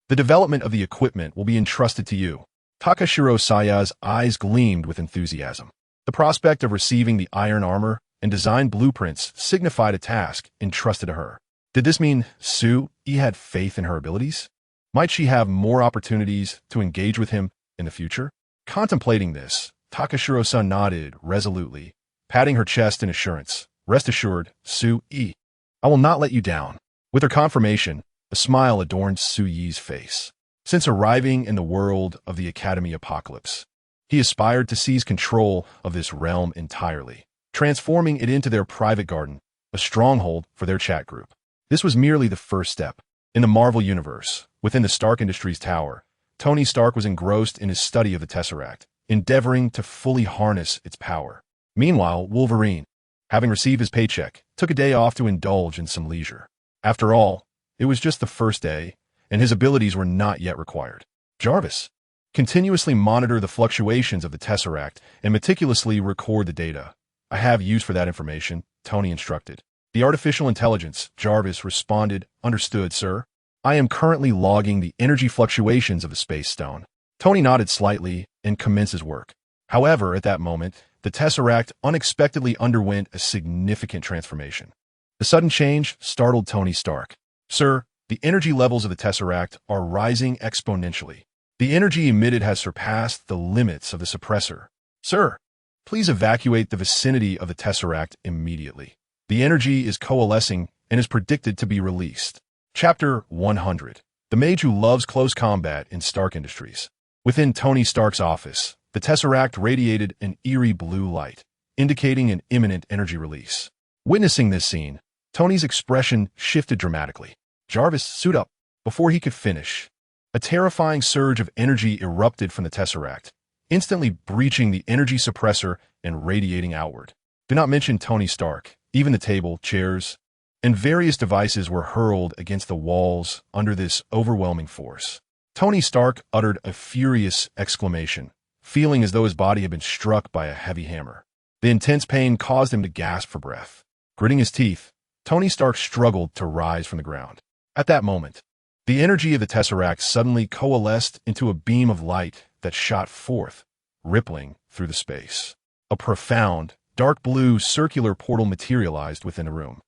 the development of the equipment will be entrusted to you. Takashiro Saya's eyes gleamed with enthusiasm. The prospect of receiving the iron armor and design blueprints signified a task entrusted to her. Did this mean Su-E had faith in her abilities? Might she have more opportunities to engage with him in the future? Contemplating this, Takashiro-san nodded resolutely, patting her chest in assurance. Rest assured, Su-yi, I will not let you down. With her confirmation, a smile adorned Su-yi's face. Since arriving in the world of the Academy Apocalypse, he aspired to seize control of this realm entirely, transforming it into their private garden, a stronghold for their chat group. This was merely the first step. In the Marvel Universe, within the Stark Industries tower, Tony Stark was engrossed in his study of the Tesseract, endeavoring to fully harness its power. Meanwhile, Wolverine, having received his paycheck, took a day off to indulge in some leisure. After all, it was just the first day, and his abilities were not yet required. Jarvis, continuously monitor the fluctuations of the Tesseract and meticulously record the data. I have use for that information, Tony instructed. The artificial intelligence, Jarvis responded, understood, sir. I am currently logging the energy fluctuations of the space stone. Tony nodded slightly and commenced his work. However, at that moment, the Tesseract unexpectedly underwent a significant transformation. The sudden change startled Tony Stark. Sir, the energy levels of the Tesseract are rising exponentially. The energy emitted has surpassed the limits of the suppressor. Sir, please evacuate the vicinity of the Tesseract immediately. The energy is coalescing and is predicted to be released. Chapter 100. The Mage Who Loves Close Combat in Stark Industries. Within Tony Stark's office, the Tesseract radiated an eerie blue light, indicating an imminent energy release. Witnessing this scene, Tony's expression shifted dramatically. Jarvis, suit up. Before he could finish, a terrifying surge of energy erupted from the Tesseract, instantly breaching the energy suppressor and radiating outward. Do not mention Tony Stark. Even the table, chairs, and various devices were hurled against the walls under this overwhelming force. Tony Stark uttered a furious exclamation, feeling as though his body had been struck by a heavy hammer. The intense pain caused him to gasp for breath. Gritting his teeth, Tony Stark struggled to rise from the ground. At that moment, the energy of the Tesseract suddenly coalesced into a beam of light that shot forth, rippling through the space. A profound, dark blue circular portal materialized within the room.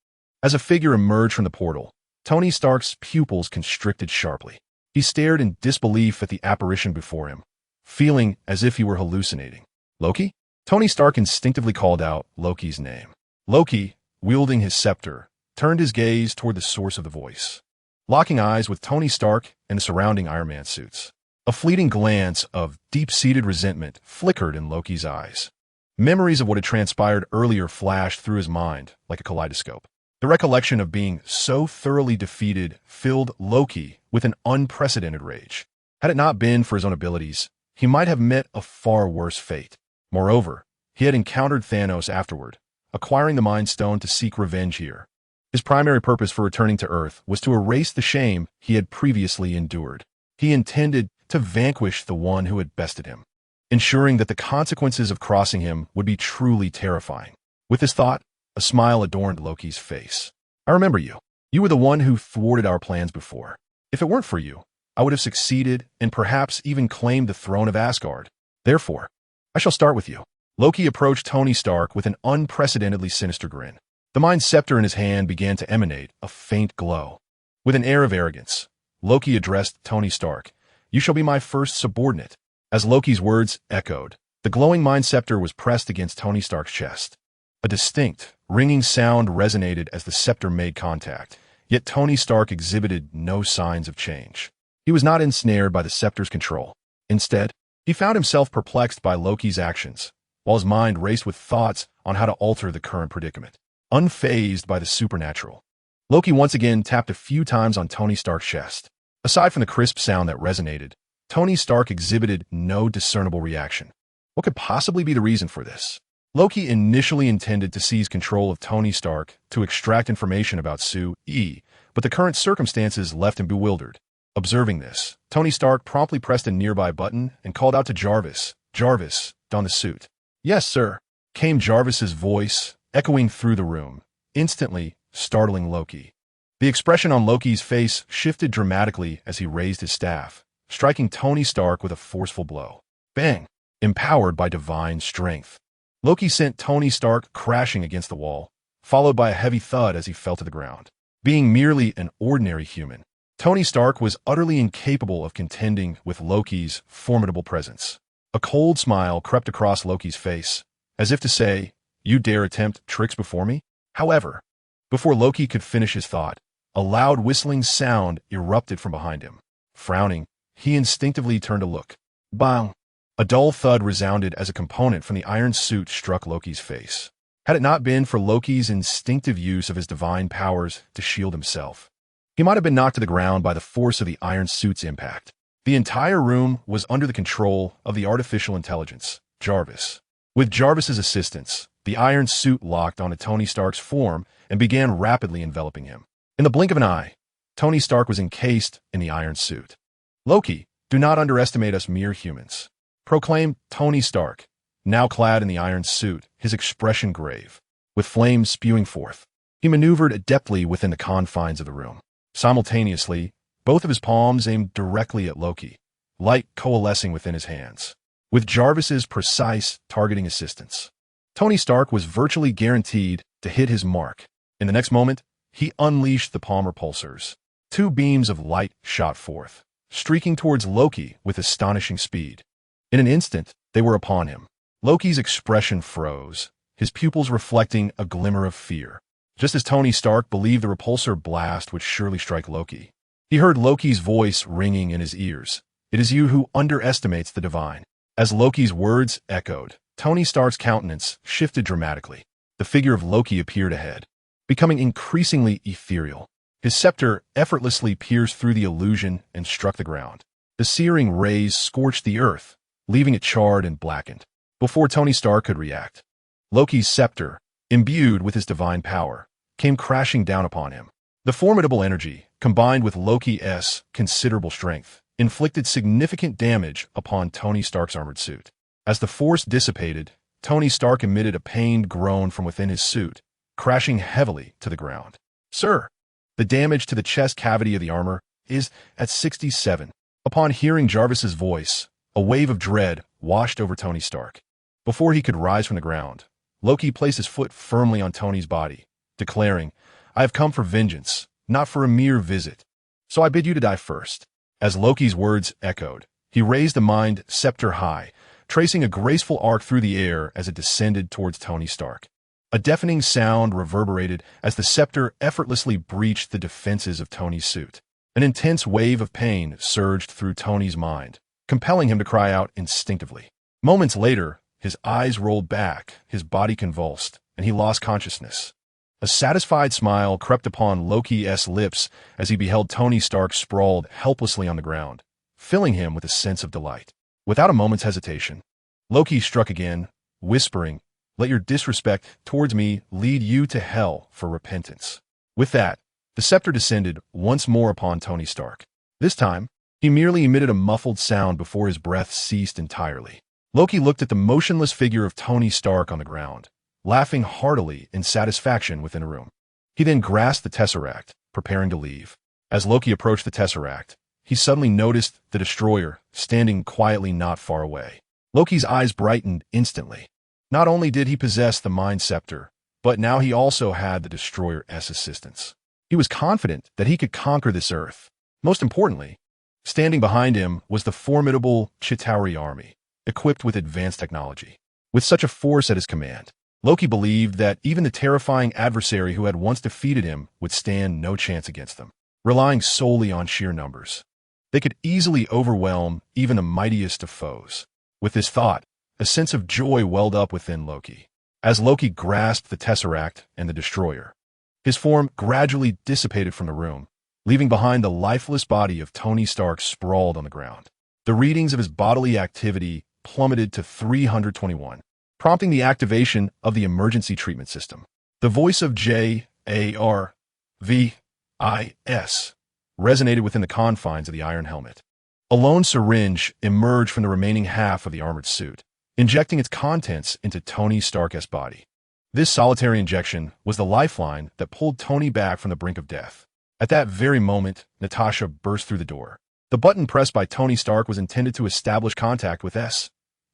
As a figure emerged from the portal, Tony Stark's pupils constricted sharply. He stared in disbelief at the apparition before him, feeling as if he were hallucinating. Loki? Tony Stark instinctively called out Loki's name. Loki, wielding his scepter, turned his gaze toward the source of the voice, locking eyes with Tony Stark and the surrounding Iron Man suits. A fleeting glance of deep-seated resentment flickered in Loki's eyes. Memories of what had transpired earlier flashed through his mind like a kaleidoscope. The recollection of being so thoroughly defeated filled Loki with an unprecedented rage. Had it not been for his own abilities, he might have met a far worse fate. Moreover, he had encountered Thanos afterward, acquiring the Mind Stone to seek revenge here. His primary purpose for returning to Earth was to erase the shame he had previously endured. He intended to vanquish the one who had bested him, ensuring that the consequences of crossing him would be truly terrifying. With this thought, a smile adorned Loki's face. I remember you. You were the one who thwarted our plans before. If it weren't for you, I would have succeeded and perhaps even claimed the throne of Asgard. Therefore, I shall start with you. Loki approached Tony Stark with an unprecedentedly sinister grin. The Mind Scepter in his hand began to emanate a faint glow. With an air of arrogance, Loki addressed Tony Stark. You shall be my first subordinate. As Loki's words echoed, the glowing Mind Scepter was pressed against Tony Stark's chest. A distinct, ringing sound resonated as the scepter made contact, yet Tony Stark exhibited no signs of change. He was not ensnared by the scepter's control. Instead, he found himself perplexed by Loki's actions, while his mind raced with thoughts on how to alter the current predicament. Unfazed by the supernatural, Loki once again tapped a few times on Tony Stark's chest. Aside from the crisp sound that resonated, Tony Stark exhibited no discernible reaction. What could possibly be the reason for this? Loki initially intended to seize control of Tony Stark to extract information about Su-yi, but the current circumstances left him bewildered. Observing this, Tony Stark promptly pressed a nearby button and called out to Jarvis. Jarvis, don the suit. Yes, sir, came Jarvis's voice, echoing through the room, instantly startling Loki. The expression on Loki's face shifted dramatically as he raised his staff, striking Tony Stark with a forceful blow. Bang! Empowered by divine strength, Loki sent Tony Stark crashing against the wall, followed by a heavy thud as he fell to the ground. Being merely an ordinary human, Tony Stark was utterly incapable of contending with Loki's formidable presence. A cold smile crept across Loki's face, as if to say, "You dare attempt tricks before me?" However, before Loki could finish his thought, a loud whistling sound erupted from behind him. Frowning, he instinctively turned to look. Bang! A dull thud resounded as a component from the iron suit struck Loki's face. Had it not been for Loki's instinctive use of his divine powers to shield himself, he might have been knocked to the ground by the force of the iron suit's impact. The entire room was under the control of the artificial intelligence, Jarvis. With Jarvis's assistance, the iron suit locked onto Tony Stark's form and began rapidly enveloping him. In the blink of an eye, Tony Stark was encased in the iron suit. "Loki, do not underestimate us mere humans," proclaimed Tony Stark, now clad in the iron suit, his expression grave. With flames spewing forth, he maneuvered adeptly within the confines of the room. Simultaneously, both of his palms aimed directly at Loki, light coalescing within his hands. With Jarvis's precise targeting assistance, Tony Stark was virtually guaranteed to hit his mark. In the next moment, he unleashed the palm repulsors. Two beams of light shot forth, streaking towards Loki with astonishing speed. In an instant, they were upon him. Loki's expression froze, his pupils reflecting a glimmer of fear. Just as Tony Stark believed the repulsor blast would surely strike Loki, he heard Loki's voice ringing in his ears. "It is you who underestimates the divine." As Loki's words echoed, Tony Stark's countenance shifted dramatically. The figure of Loki appeared ahead, becoming increasingly ethereal. His scepter effortlessly pierced through the illusion and struck the ground. The searing rays scorched the earth, leaving it charred and blackened. Before Tony Stark could react, Loki's scepter, imbued with his divine power, came crashing down upon him. The formidable energy, combined with Loki's considerable strength, inflicted significant damage upon Tony Stark's armored suit. As the force dissipated, Tony Stark emitted a pained groan from within his suit, crashing heavily to the ground. "Sir, the damage to the chest cavity of the armor is at 67. Upon hearing Jarvis's voice, a wave of dread washed over Tony Stark. Before he could rise from the ground, Loki placed his foot firmly on Tony's body, declaring, "I have come for vengeance, not for a mere visit. So I bid you to die first." As Loki's words echoed, he raised the mind scepter high, tracing a graceful arc through the air as it descended towards Tony Stark. A deafening sound reverberated as the scepter effortlessly breached the defenses of Tony's suit. An intense wave of pain surged through Tony's mind, compelling him to cry out instinctively. Moments later, his eyes rolled back, his body convulsed, and he lost consciousness. A satisfied smile crept upon Loki's lips as he beheld Tony Stark sprawled helplessly on the ground, filling him with a sense of delight. Without a moment's hesitation, Loki struck again, whispering, "Let your disrespect towards me lead you to hell for repentance." With that, the scepter descended once more upon Tony Stark. This time, he merely emitted a muffled sound before his breath ceased entirely. Loki looked at the motionless figure of Tony Stark on the ground, laughing heartily in satisfaction within a room. He then grasped the Tesseract, preparing to leave. As Loki approached the Tesseract, he suddenly noticed the Destroyer standing quietly not far away. Loki's eyes brightened instantly. Not only did he possess the Mind Scepter, but now he also had the Destroyer's assistance. He was confident that he could conquer this Earth. Most importantly, standing behind him was the formidable Chitauri army, equipped with advanced technology. With such a force at his command, Loki believed that even the terrifying adversary who had once defeated him would stand no chance against them. Relying solely on sheer numbers, they could easily overwhelm even the mightiest of foes. With this thought, a sense of joy welled up within Loki. As Loki grasped the Tesseract and the Destroyer, his form gradually dissipated from the room, leaving behind the lifeless body of Tony Stark sprawled on the ground. The readings of his bodily activity plummeted to 321, prompting the activation of the emergency treatment system. The voice of Jarvis resonated within the confines of the iron helmet. A lone syringe emerged from the remaining half of the armored suit, injecting its contents into Tony Stark's body. This solitary injection was the lifeline that pulled Tony back from the brink of death. At that very moment, Natasha burst through the door. The button pressed by Tony Stark was intended to establish contact with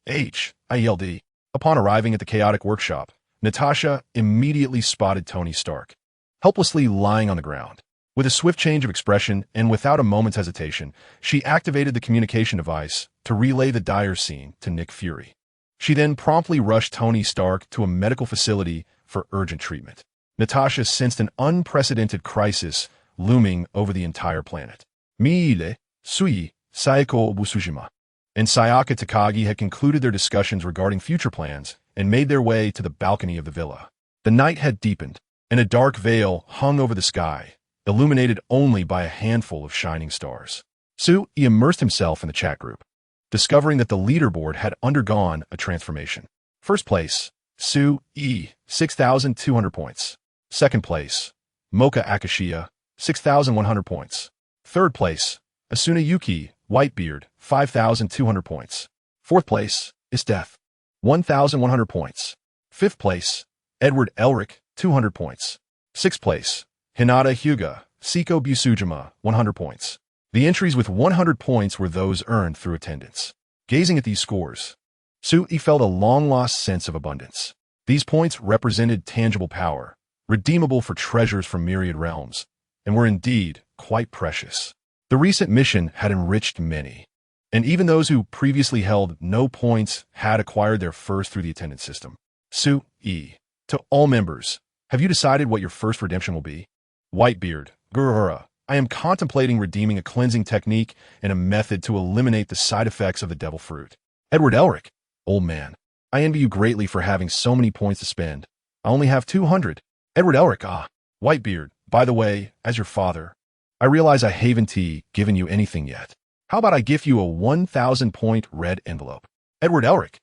SHIELD. Upon arriving at the chaotic workshop, Natasha immediately spotted Tony Stark, helplessly lying on the ground. With a swift change of expression and without a moment's hesitation, she activated the communication device to relay the dire scene to Nick Fury. She then promptly rushed Tony Stark to a medical facility for urgent treatment. Natasha sensed an unprecedented crisis looming over the entire planet. Miile, Sui, Sayako Busujima, and Sayaka Takagi had concluded their discussions regarding future plans and made their way to the balcony of the villa. The night had deepened, and a dark veil hung over the sky, illuminated only by a handful of shining stars. Sui immersed himself in the chat group, discovering that the leaderboard had undergone a transformation. First place, Sui, 6,200 points. Second place, Mocha Akashia, 6,100 points. Third place, Asuna Yuki, Whitebeard, 5,200 points. Fourth place, Death, 1,100 points. Fifth place, Edward Elric, 200 points. Sixth place, Hinata Hyuga, Seiko Busujima, 100 points. The entries with 100 points were those earned through attendance. Gazing at these scores, Sui felt a long-lost sense of abundance. These points represented tangible power, redeemable for treasures from myriad realms, and were indeed quite precious. The recent mission had enriched many, and even those who previously held no points had acquired their first through the attendance system. Sui, to all members, have you decided what your first redemption will be? Whitebeard, Gurararara, I am contemplating redeeming a cleansing technique and a method to eliminate the side effects of the devil fruit. Edward Elric, old man, I envy you greatly for having so many points to spend. I only have 200. Edward Elric, Whitebeard, by the way, as your father, I realize I haven't given you anything yet. How about I gift you a 1,000-point red envelope? Edward Elric,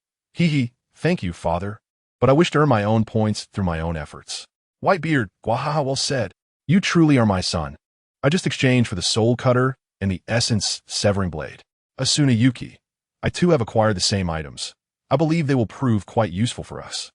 thank you, father, but I wish to earn my own points through my own efforts. Whitebeard, Gwahaha, well said. You truly are my son. I just exchanged for the soul cutter and the essence severing blade. Asuna Yuki, I too have acquired the same items. I believe they will prove quite useful for us.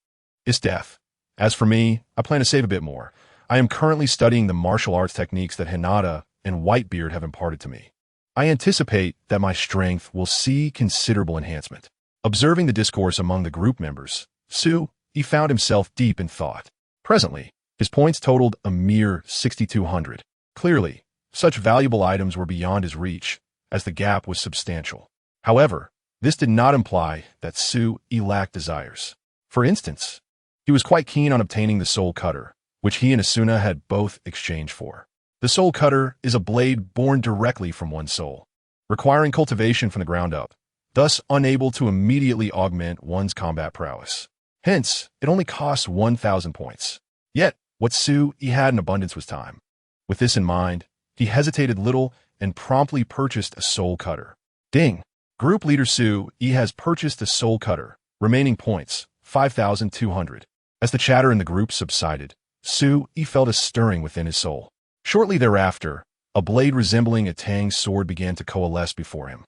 Death. As for me, I plan to save a bit more. I am currently studying the martial arts techniques that Hinata and Whitebeard have imparted to me. I anticipate that my strength will see considerable enhancement. Observing the discourse among the group members, Sui found himself deep in thought. Presently, his points totaled a mere 6,200. Clearly, such valuable items were beyond his reach, as the gap was substantial. However, this did not imply that Sui lacked desires. For instance, he was quite keen on obtaining the soul cutter, which he and Asuna had both exchanged for. The soul cutter is a blade born directly from one's soul, requiring cultivation from the ground up, thus unable to immediately augment one's combat prowess. Hence, it only costs 1,000 points. Yet, what Sui had in abundance was time. With this in mind, he hesitated little and promptly purchased a soul cutter. Ding! Group leader Sui has purchased a soul cutter, remaining points, 5,200. As the chatter in the group subsided, Sui felt a stirring within his soul. Shortly thereafter, a blade resembling a Tang's sword began to coalesce before him.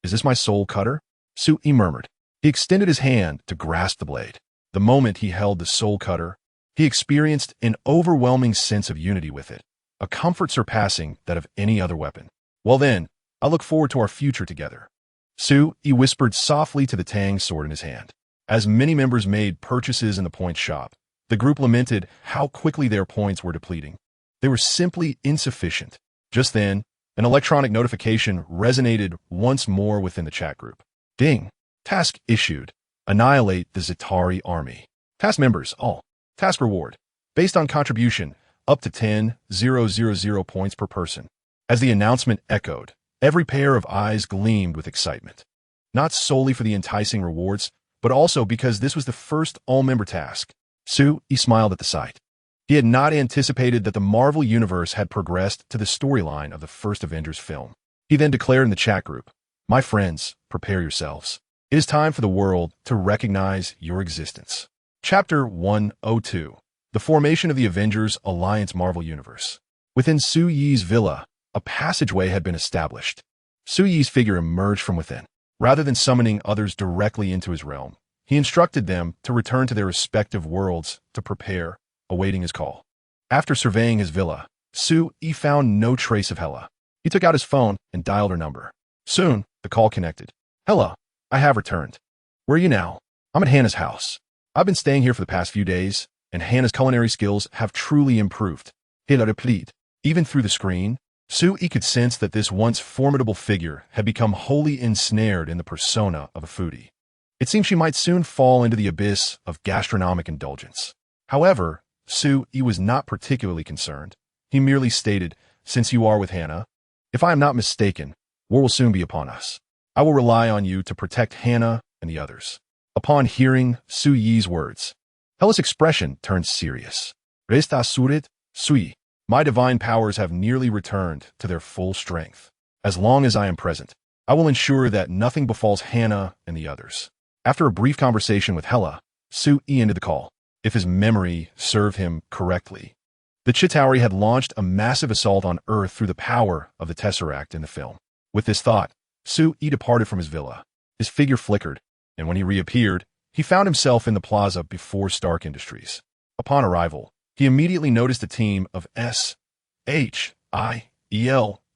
Is this my soul cutter? Sui murmured. He extended his hand to grasp the blade. The moment he held the soul cutter, he experienced an overwhelming sense of unity with it, a comfort surpassing that of any other weapon. Well then, I look forward to our future together. Sui whispered softly to the Tang sword in his hand. As many members made purchases in the point shop, the group lamented how quickly their points were depleting. They were simply insufficient. Just then, an electronic notification resonated once more within the chat group. Ding! Task issued. Annihilate the Zitari army. Task members, all. Task reward. Based on contribution, up to 10,000 points per person. As the announcement echoed, every pair of eyes gleamed with excitement. Not solely for the enticing rewards, but also because this was the first all-member task. Sui smiled at the sight. He had not anticipated that the Marvel Universe had progressed to the storyline of the first Avengers film. He then declared in the chat group, "My friends, prepare yourselves. It is time for the world to recognize your existence." Chapter 102. The Formation of the Avengers Alliance Marvel Universe. Within Sui's villa, a passageway had been established. Sui's figure emerged from within. Rather than summoning others directly into his realm, he instructed them to return to their respective worlds to prepare, awaiting his call. After surveying his villa, Sui found no trace of Hela. He took out his phone and dialed her number. Soon, the call connected. "Hela, I have returned. Where are you now?" "I'm at Hannah's house. I've been staying here for the past few days, and Hannah's culinary skills have truly improved." Hela replied. Even through the screen, Sui could sense that this once formidable figure had become wholly ensnared in the persona of a foodie. It seemed she might soon fall into the abyss of gastronomic indulgence. However, Sui was not particularly concerned. He merely stated, "Since you are with Hannah, if I am not mistaken, war will soon be upon us. I will rely on you to protect Hannah and the others." Upon hearing Sui's words, Hella's expression turned serious. "Resta surit, Sui. My divine powers have nearly returned to their full strength. As long as I am present, I will ensure that nothing befalls Hannah and the others." After a brief conversation with Hella, Sui ended the call. If his memory served him correctly, the Chitauri had launched a massive assault on Earth through the power of the Tesseract in the film. With this thought, Sui departed from his villa. His figure flickered, and when he reappeared, he found himself in the plaza before Stark Industries. Upon arrival, he immediately noticed a team of SHIELD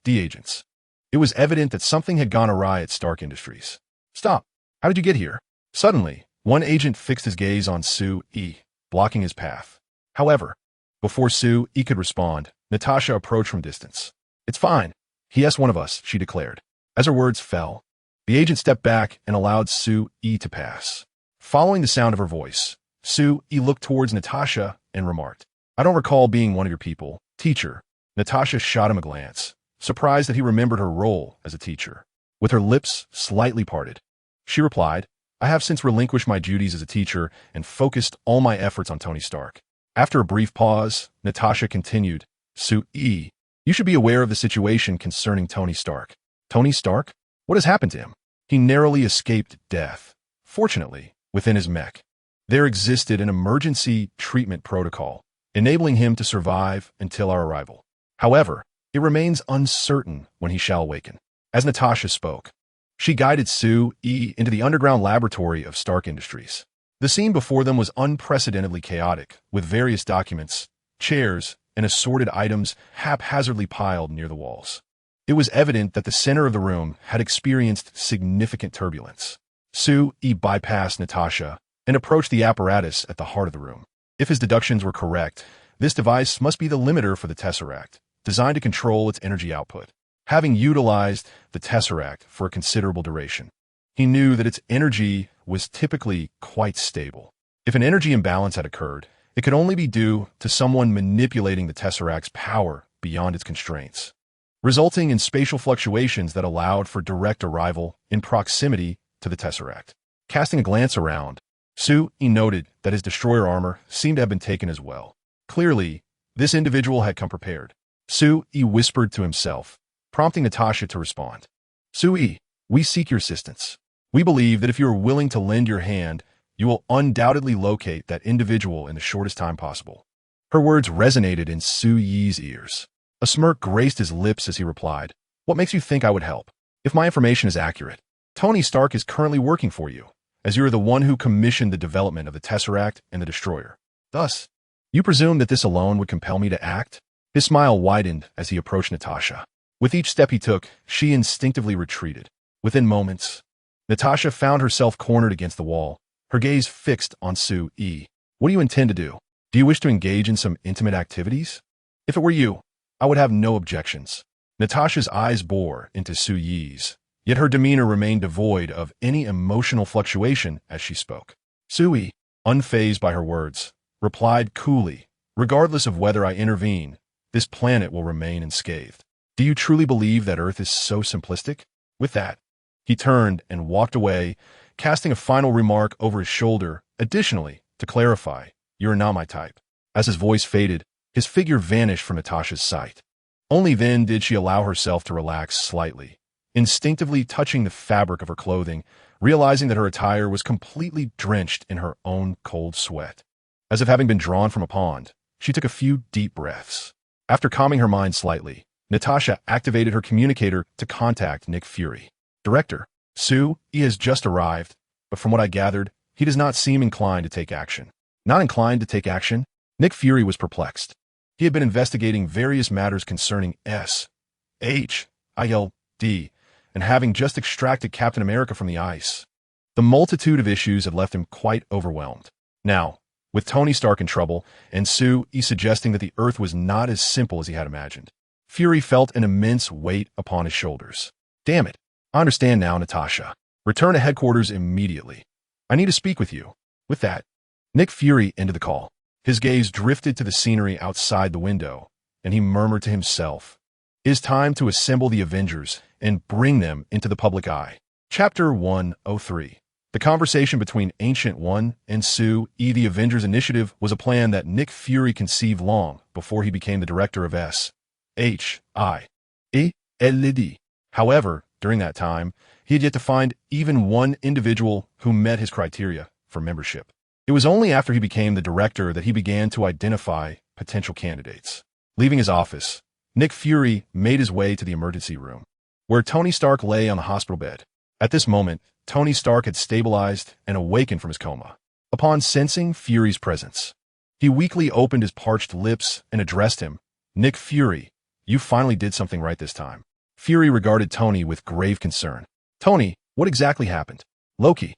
agents. It was evident that something had gone awry at Stark Industries. "Stop! How did you get here?" Suddenly, one agent fixed his gaze on Sui, blocking his path. However, before Sui could respond, Natasha approached from distance. "It's fine. He is one of us," she declared. As her words fell, the agent stepped back and allowed Sui to pass. Following the sound of her voice, Sui looked towards Natasha and remarked, "I don't recall being one of your people, teacher." Natasha shot him a glance, surprised that he remembered her role as a teacher. With her lips slightly parted, she replied, "I have since relinquished my duties as a teacher and focused all my efforts on Tony Stark." After a brief pause, Natasha continued, "Sui, you should be aware of the situation concerning Tony Stark." "Tony Stark? What has happened to him?" "He narrowly escaped death. Fortunately, within his mech, there existed an emergency treatment protocol, enabling him to survive until our arrival. However, it remains uncertain when he shall awaken." As Natasha spoke, she guided Sui into the underground laboratory of Stark Industries. The scene before them was unprecedentedly chaotic, with various documents, chairs, and assorted items haphazardly piled near the walls. It was evident that the center of the room had experienced significant turbulence. Sui bypassed Natasha and approached the apparatus at the heart of the room. If his deductions were correct, this device must be the limiter for the Tesseract, designed to control its energy output. Having utilized the Tesseract for a considerable duration, he knew that its energy was typically quite stable. If an energy imbalance had occurred, it could only be due to someone manipulating the Tesseract's power beyond its constraints, resulting in spatial fluctuations that allowed for direct arrival in proximity to the Tesseract. Casting a glance around, Sui noted that his destroyer armor seemed to have been taken as well. Clearly, this individual had come prepared. Sui whispered to himself, prompting Natasha to respond. "Sui, we seek your assistance. We believe that if you are willing to lend your hand, you will undoubtedly locate that individual in the shortest time possible." Her words resonated in Sui's ears. A smirk graced his lips as he replied, "What makes you think I would help? If my information is accurate, Tony Stark is currently working for you, as you are the one who commissioned the development of the Tesseract and the Destroyer. Thus, you presume that this alone would compel me to act?" His smile widened as he approached Natasha. With each step he took, she instinctively retreated. Within moments, Natasha found herself cornered against the wall, her gaze fixed on Sui. "What do you intend to do? Do you wish to engage in some intimate activities?" "If it were you, I would have no objections." Natasha's eyes bore into Sui's, yet her demeanor remained devoid of any emotional fluctuation as she spoke. Sui, unfazed by her words, replied coolly, "Regardless of whether I intervene, this planet will remain unscathed. Do you truly believe that Earth is so simplistic?" With that, he turned and walked away, casting a final remark over his shoulder. "Additionally, to clarify, you are not my type." As his voice faded, his figure vanished from Natasha's sight. Only then did she allow herself to relax slightly, instinctively touching the fabric of her clothing, realizing that her attire was completely drenched in her own cold sweat. As if having been drawn from a pond, she took a few deep breaths. After calming her mind slightly, Natasha activated her communicator to contact Nick Fury. "Director, Sui has just arrived, but from what I gathered, he does not seem inclined to take action." Not inclined to take action? Nick Fury was perplexed. He had been investigating various matters concerning SHIELD, and having just extracted Captain America from the ice. The multitude of issues had left him quite overwhelmed. Now, with Tony Stark in trouble, and Sui suggesting that the Earth was not as simple as he had imagined, Fury felt an immense weight upon his shoulders. Damn it. I understand now, Natasha. Return to headquarters immediately. I need to speak with you. With that, Nick Fury ended the call. His gaze drifted to the scenery outside the window, and he murmured to himself, "It is time to assemble the Avengers and bring them into the public eye." Chapter 103. The conversation between Ancient One and Sue E. The Avengers Initiative was a plan that Nick Fury conceived long before he became the director of S.H.I.E.L.D. However, during that time, he had yet to find even one individual who met his criteria for membership. It was only after he became the director that he began to identify potential candidates. Leaving his office, Nick Fury made his way to the emergency room, where Tony Stark lay on the hospital bed. At this moment, Tony Stark had stabilized and awakened from his coma. Upon sensing Fury's presence, he weakly opened his parched lips and addressed him. "Nick Fury, you finally did something right this time." Fury regarded Tony with grave concern. "Tony, what exactly happened?" Loki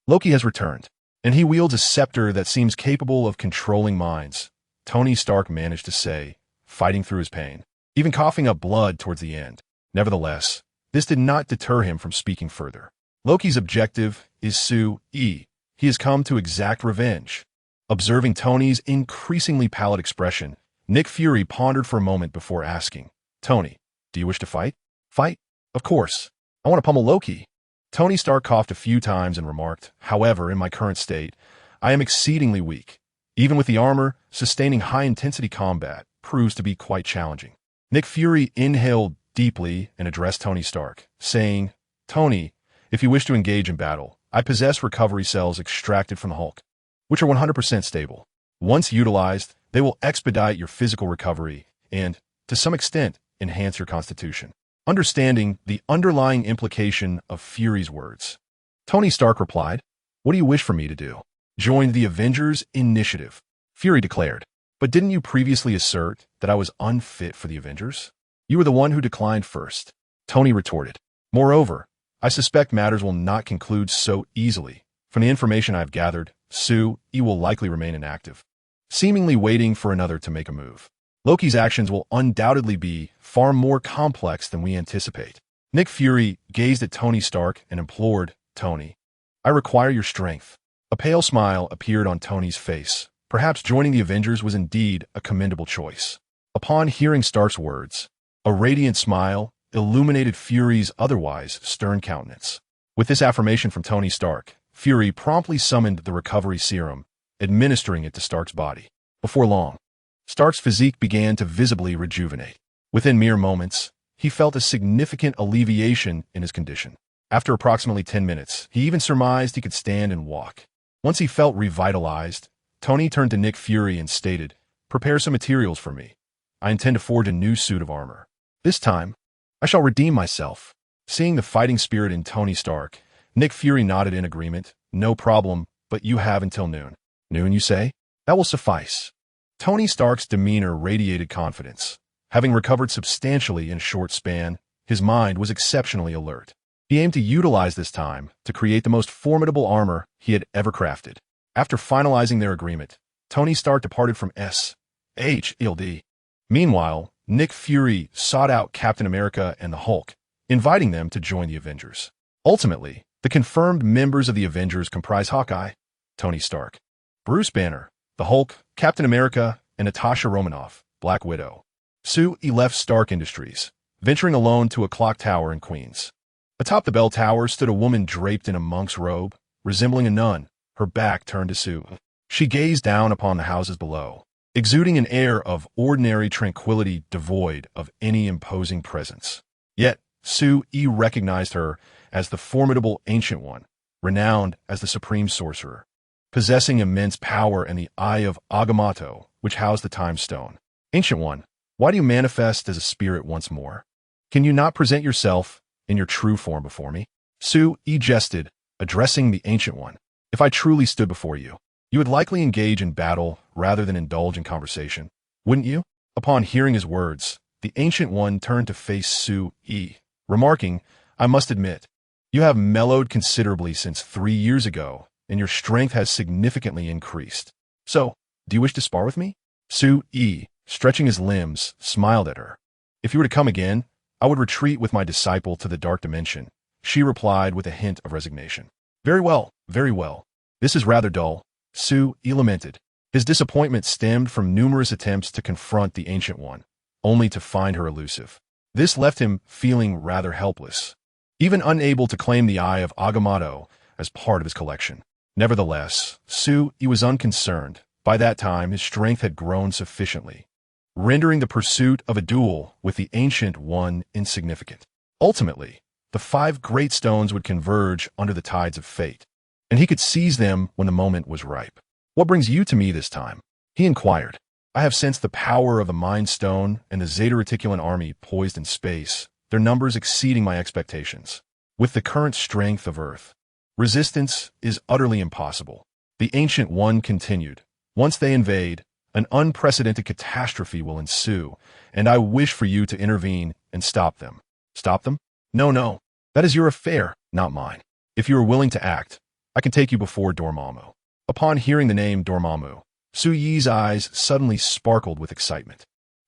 has returned, and he wields a scepter that seems capable of controlling minds," Tony Stark managed to say, fighting through his pain, even coughing up blood towards the end. Nevertheless, this did not deter him from speaking further. "Loki's objective is Sue E. He has come to exact revenge." Observing Tony's increasingly pallid expression, Nick Fury pondered for a moment before asking, "Tony, do you wish to fight?" "Fight? Of course. I want to pummel Loki." Tony Stark coughed a few times and remarked, "However, in my current state, I am exceedingly weak. Even with the armor, sustaining high-intensity combat proves to be quite challenging." Nick Fury inhaled deeply and addressed Tony Stark, saying, "Tony, if you wish to engage in battle, I possess recovery cells extracted from the Hulk, which are 100% stable. Once utilized, they will expedite your physical recovery and, to some extent, enhance your constitution." Understanding the underlying implication of Fury's words, Tony Stark replied, "What do you wish for me to do?" "Join the Avengers Initiative," Fury declared. "But didn't you previously assert that I was unfit for the Avengers?" "You were the one who declined first," Tony retorted. "Moreover, I suspect matters will not conclude so easily. From the information I've gathered, Sue E will likely remain inactive, seemingly waiting for another to make a move. Loki's actions will undoubtedly be far more complex than we anticipate." Nick Fury gazed at Tony Stark and implored, "Tony, I require your strength." A pale smile appeared on Tony's face. Perhaps joining the Avengers was indeed a commendable choice. Upon hearing Stark's words, a radiant smile illuminated Fury's otherwise stern countenance. With this affirmation from Tony Stark, Fury promptly summoned the recovery serum, administering it to Stark's body. Before long, Stark's physique began to visibly rejuvenate. Within mere moments, he felt a significant alleviation in his condition. After approximately 10 minutes, he even surmised he could stand and walk. Once he felt revitalized, Tony turned to Nick Fury and stated, "Prepare some materials for me. I intend to forge a new suit of armor. This time, I shall redeem myself." Seeing the fighting spirit in Tony Stark, Nick Fury nodded in agreement. "No problem, but you have until noon." "Noon, you say? That will suffice." Tony Stark's demeanor radiated confidence. Having recovered substantially in a short span, his mind was exceptionally alert. He aimed to utilize this time to create the most formidable armor he had ever crafted. After finalizing their agreement, Tony Stark departed from S.H.I.E.L.D. Meanwhile, Nick Fury sought out Captain America and the Hulk, inviting them to join the Avengers. Ultimately, the confirmed members of the Avengers comprise Hawkeye, Tony Stark, Bruce Banner, the Hulk, Captain America, and Natasha Romanoff, Black Widow. Sue E left Stark Industries, venturing alone to a clock tower in Queens. Atop the bell tower stood a woman draped in a monk's robe, resembling a nun, her back turned to Sue. She gazed down upon the houses below, exuding an air of ordinary tranquility devoid of any imposing presence. Yet, Sue E recognized her as the formidable Ancient One, renowned as the Supreme Sorcerer, possessing immense power and the Eye of Agamotto, which housed the Time Stone. "Ancient One, why do you manifest as a spirit once more? Can you not present yourself in your true form before me?" Sue E jested, addressing the Ancient One. "If I truly stood before you, you would likely engage in battle rather than indulge in conversation, wouldn't you?" Upon hearing his words, the Ancient One turned to face Sue E, remarking, "I must admit, you have mellowed considerably since 3 years ago, and your strength has significantly increased. So, do you wish to spar with me?" Sue E, stretching his limbs, smiled at her. If you were to come again, I would retreat with my disciple to the dark dimension, she replied with a hint of resignation. Very well, very well. This is rather dull, Su-yi lamented. His disappointment stemmed from numerous attempts to confront the Ancient One, only to find her elusive. This left him feeling rather helpless, even unable to claim the Eye of Agamotto as part of his collection. Nevertheless, Su-yi was unconcerned. By that time, his strength had grown sufficiently, rendering the pursuit of a duel with the Ancient One insignificant. Ultimately, the 5 great stones would converge under the tides of fate, and he could seize them when the moment was ripe. What brings you to me this time? He inquired. I have sensed the power of the Mind Stone and the Zeta Reticulan army poised in space, their numbers exceeding my expectations. With the current strength of Earth, resistance is utterly impossible. The Ancient One continued. Once they invade, an unprecedented catastrophe will ensue, and I wish for you to intervene and stop them. Stop them? No. That is your affair, not mine. If you are willing to act, I can take you before Dormammu. Upon hearing the name Dormammu, Su-yi's eyes suddenly sparkled with excitement.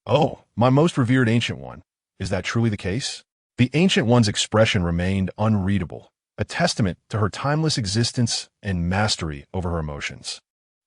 Oh, my most revered Ancient One, is that truly the case? The Ancient One's expression remained unreadable, a testament to her timeless existence and mastery over her emotions.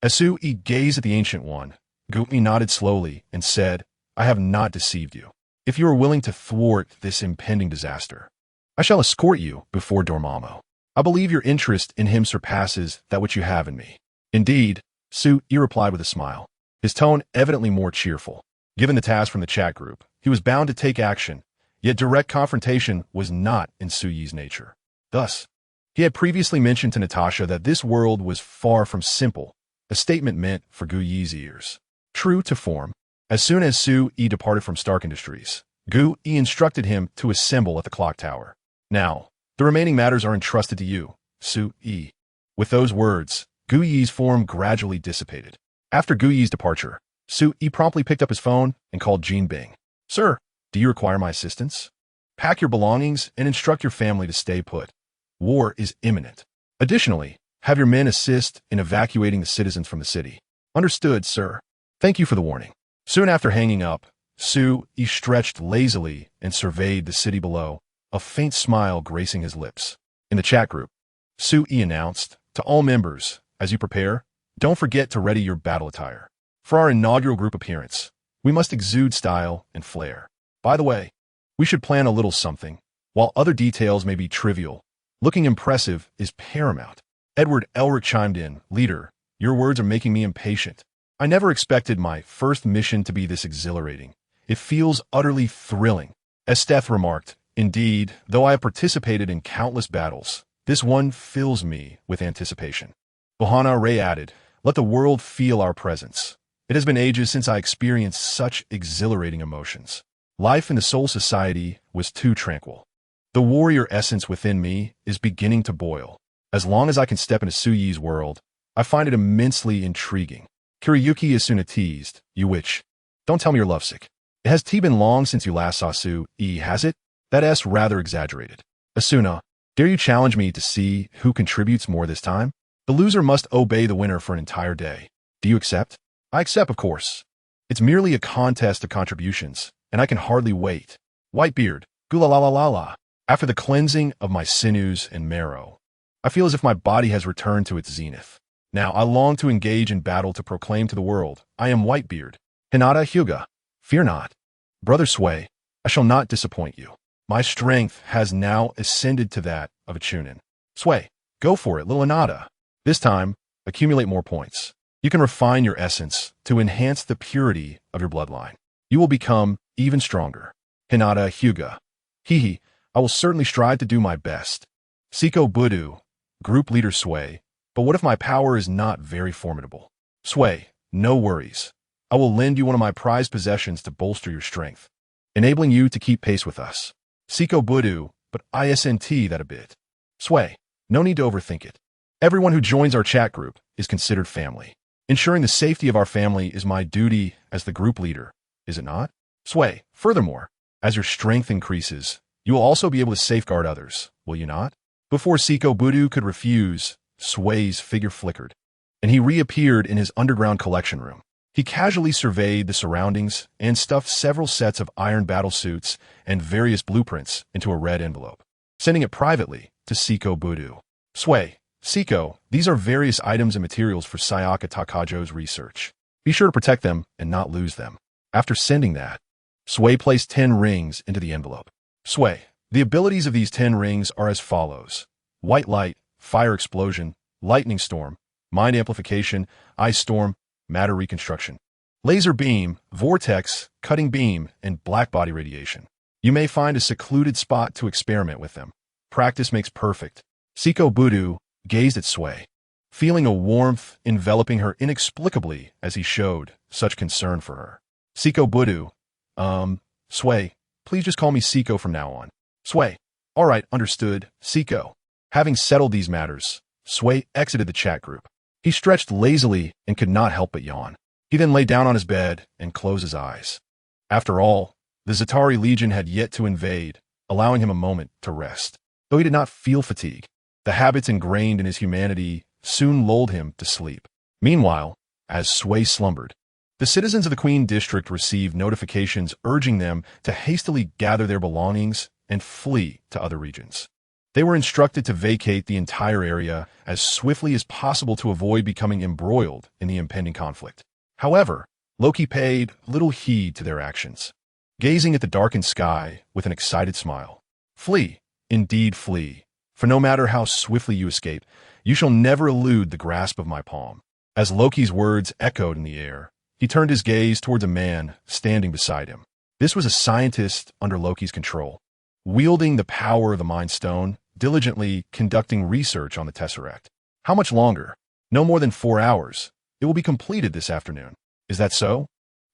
As Su-yi gazed at the Ancient One, Gu-yi nodded slowly and said, I have not deceived you. If you are willing to thwart this impending disaster, I shall escort you before Dormammu. I believe your interest in him surpasses that which you have in me. Indeed, Su-yi replied with a smile, his tone evidently more cheerful. Given the task from the chat group, he was bound to take action, yet direct confrontation was not in Su-yi's nature. Thus, he had previously mentioned to Natasha that this world was far from simple, a statement meant for Gu-yi's ears. True to form, as soon as Su-yi departed from Stark Industries, Gu-yi instructed him to assemble at the clock tower. Now, the remaining matters are entrusted to you, Su-yi. With those words, Gu-yi's form gradually dissipated. After Gu-yi's departure, Su-yi promptly picked up his phone and called Jean Bing. Sir, do you require my assistance? Pack your belongings and instruct your family to stay put. War is imminent. Additionally, have your men assist in evacuating the citizens from the city. Understood, sir. Thank you for the warning. Soon after hanging up, Su-yi stretched lazily and surveyed the city below, a faint smile gracing his lips. In the chat group, Su-yi announced, to all members, as you prepare, don't forget to ready your battle attire. For our inaugural group appearance, we must exude style and flair. By the way, we should plan a little something. While other details may be trivial, looking impressive is paramount. Edward Elric chimed in, Leader, your words are making me impatient. I never expected my first mission to be this exhilarating. It feels utterly thrilling. As Steph remarked, indeed, though I have participated in countless battles, this one fills me with anticipation. Bohana Ray added, let the world feel our presence. It has been ages since I experienced such exhilarating emotions. Life in the Soul Society was too tranquil. The warrior essence within me is beginning to boil. As long as I can step into Su-yi's world, I find it immensely intriguing. Kiriyuki Asuna teased, you witch. Don't tell me you're lovesick. It has been long since you last saw Su-yi, has it? That S rather exaggerated. Asuna, dare you challenge me to see who contributes more this time? The loser must obey the winner for an entire day. Do you accept? I accept, of course. It's merely a contest of contributions, and I can hardly wait. Whitebeard, gula-la-la-la-la. After the cleansing of my sinews and marrow, I feel as if my body has returned to its zenith. Now I long to engage in battle to proclaim to the world, I am Whitebeard. Hinata Hyuga, fear not. Brother Sway, I shall not disappoint you. My strength has now ascended to that of a Chunin. Sway, go for it, little Hinata. This time, accumulate more points. You can refine your essence to enhance the purity of your bloodline. You will become even stronger. Hinata Hyuga. Hehe, I will certainly strive to do my best. Siko Budu, Group Leader Sway, but what if my power is not very formidable? Sway, no worries. I will lend you one of my prized possessions to bolster your strength, enabling you to keep pace with us. Siko Budu, but ISNT that a bit. Sway, no need to overthink it. Everyone who joins our chat group is considered family. Ensuring the safety of our family is my duty as the group leader, is it not? Sway, furthermore, as your strength increases, you will also be able to safeguard others, will you not? Before Siko Budu could refuse, Sway's figure flickered, and he reappeared in his underground collection room. He casually surveyed the surroundings and stuffed several sets of iron battlesuits and various blueprints into a red envelope, sending it privately to Siko Budu. Sway, Siko, these are various items and materials for Sayaka Takajo's research. Be sure to protect them and not lose them. After sending that, Sway placed 10 rings into the envelope. Sway, the abilities of these 10 rings are as follows: white light, fire explosion, lightning storm, mind amplification, ice storm, matter reconstruction, laser beam, vortex, cutting beam, and black body radiation. You may find a secluded spot to experiment with them. Practice makes perfect. Siko Budu gazed at Sway, feeling a warmth enveloping her inexplicably as he showed such concern for her. Siko Budu, Sway, please just call me Siko from now on. Sway, all right, understood, Siko. Having settled these matters, Sway exited the chat group. He stretched lazily and could not help but yawn. He then lay down on his bed and closed his eyes. After all, the Zatari Legion had yet to invade, allowing him a moment to rest. Though he did not feel fatigue, the habits ingrained in his humanity soon lulled him to sleep. Meanwhile, as Sway slumbered, the citizens of the Queen District received notifications urging them to hastily gather their belongings and flee to other regions. They were instructed to vacate the entire area as swiftly as possible to avoid becoming embroiled in the impending conflict. However, Loki paid little heed to their actions, gazing at the darkened sky with an excited smile. Flee, indeed flee, for no matter how swiftly you escape, you shall never elude the grasp of my palm. As Loki's words echoed in the air, he turned his gaze towards a man standing beside him. This was a scientist under Loki's control, wielding the power of the Mind Stone, diligently conducting research on the Tesseract. How much longer? No more than 4 hours. It will be completed this afternoon. Is that so?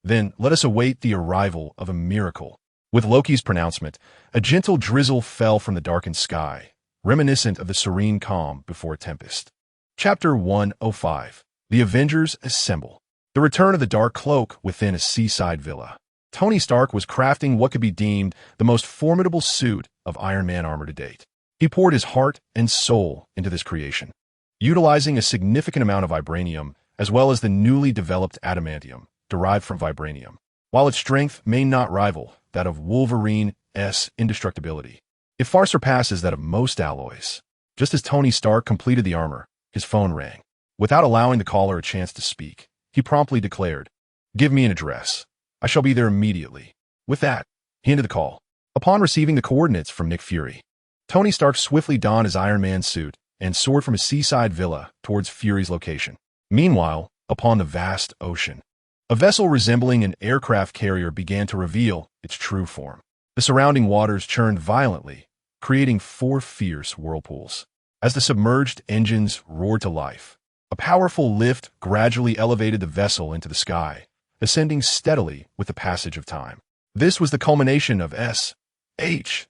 Then let us await the arrival of a miracle. With Loki's pronouncement, a gentle drizzle fell from the darkened sky, reminiscent of the serene calm before a tempest. Chapter 105. The Avengers Assemble. The return of the Dark Cloak within a seaside villa. Tony Stark was crafting what could be deemed the most formidable suit of Iron Man armor to date. He poured his heart and soul into this creation, utilizing a significant amount of vibranium as well as the newly developed adamantium derived from vibranium. While its strength may not rival that of Wolverine's indestructibility, it far surpasses that of most alloys. Just as Tony Stark completed the armor, his phone rang. Without allowing the caller a chance to speak, he promptly declared, "Give me an address. I shall be there immediately." With that, he ended the call. Upon receiving the coordinates from Nick Fury, Tony Stark swiftly donned his Iron Man suit and soared from his seaside villa towards Fury's location. Meanwhile, upon the vast ocean, a vessel resembling an aircraft carrier began to reveal its true form. The surrounding waters churned violently, creating 4 fierce whirlpools. As the submerged engines roared to life, a powerful lift gradually elevated the vessel into the sky, ascending steadily with the passage of time. This was the culmination of SHIELD's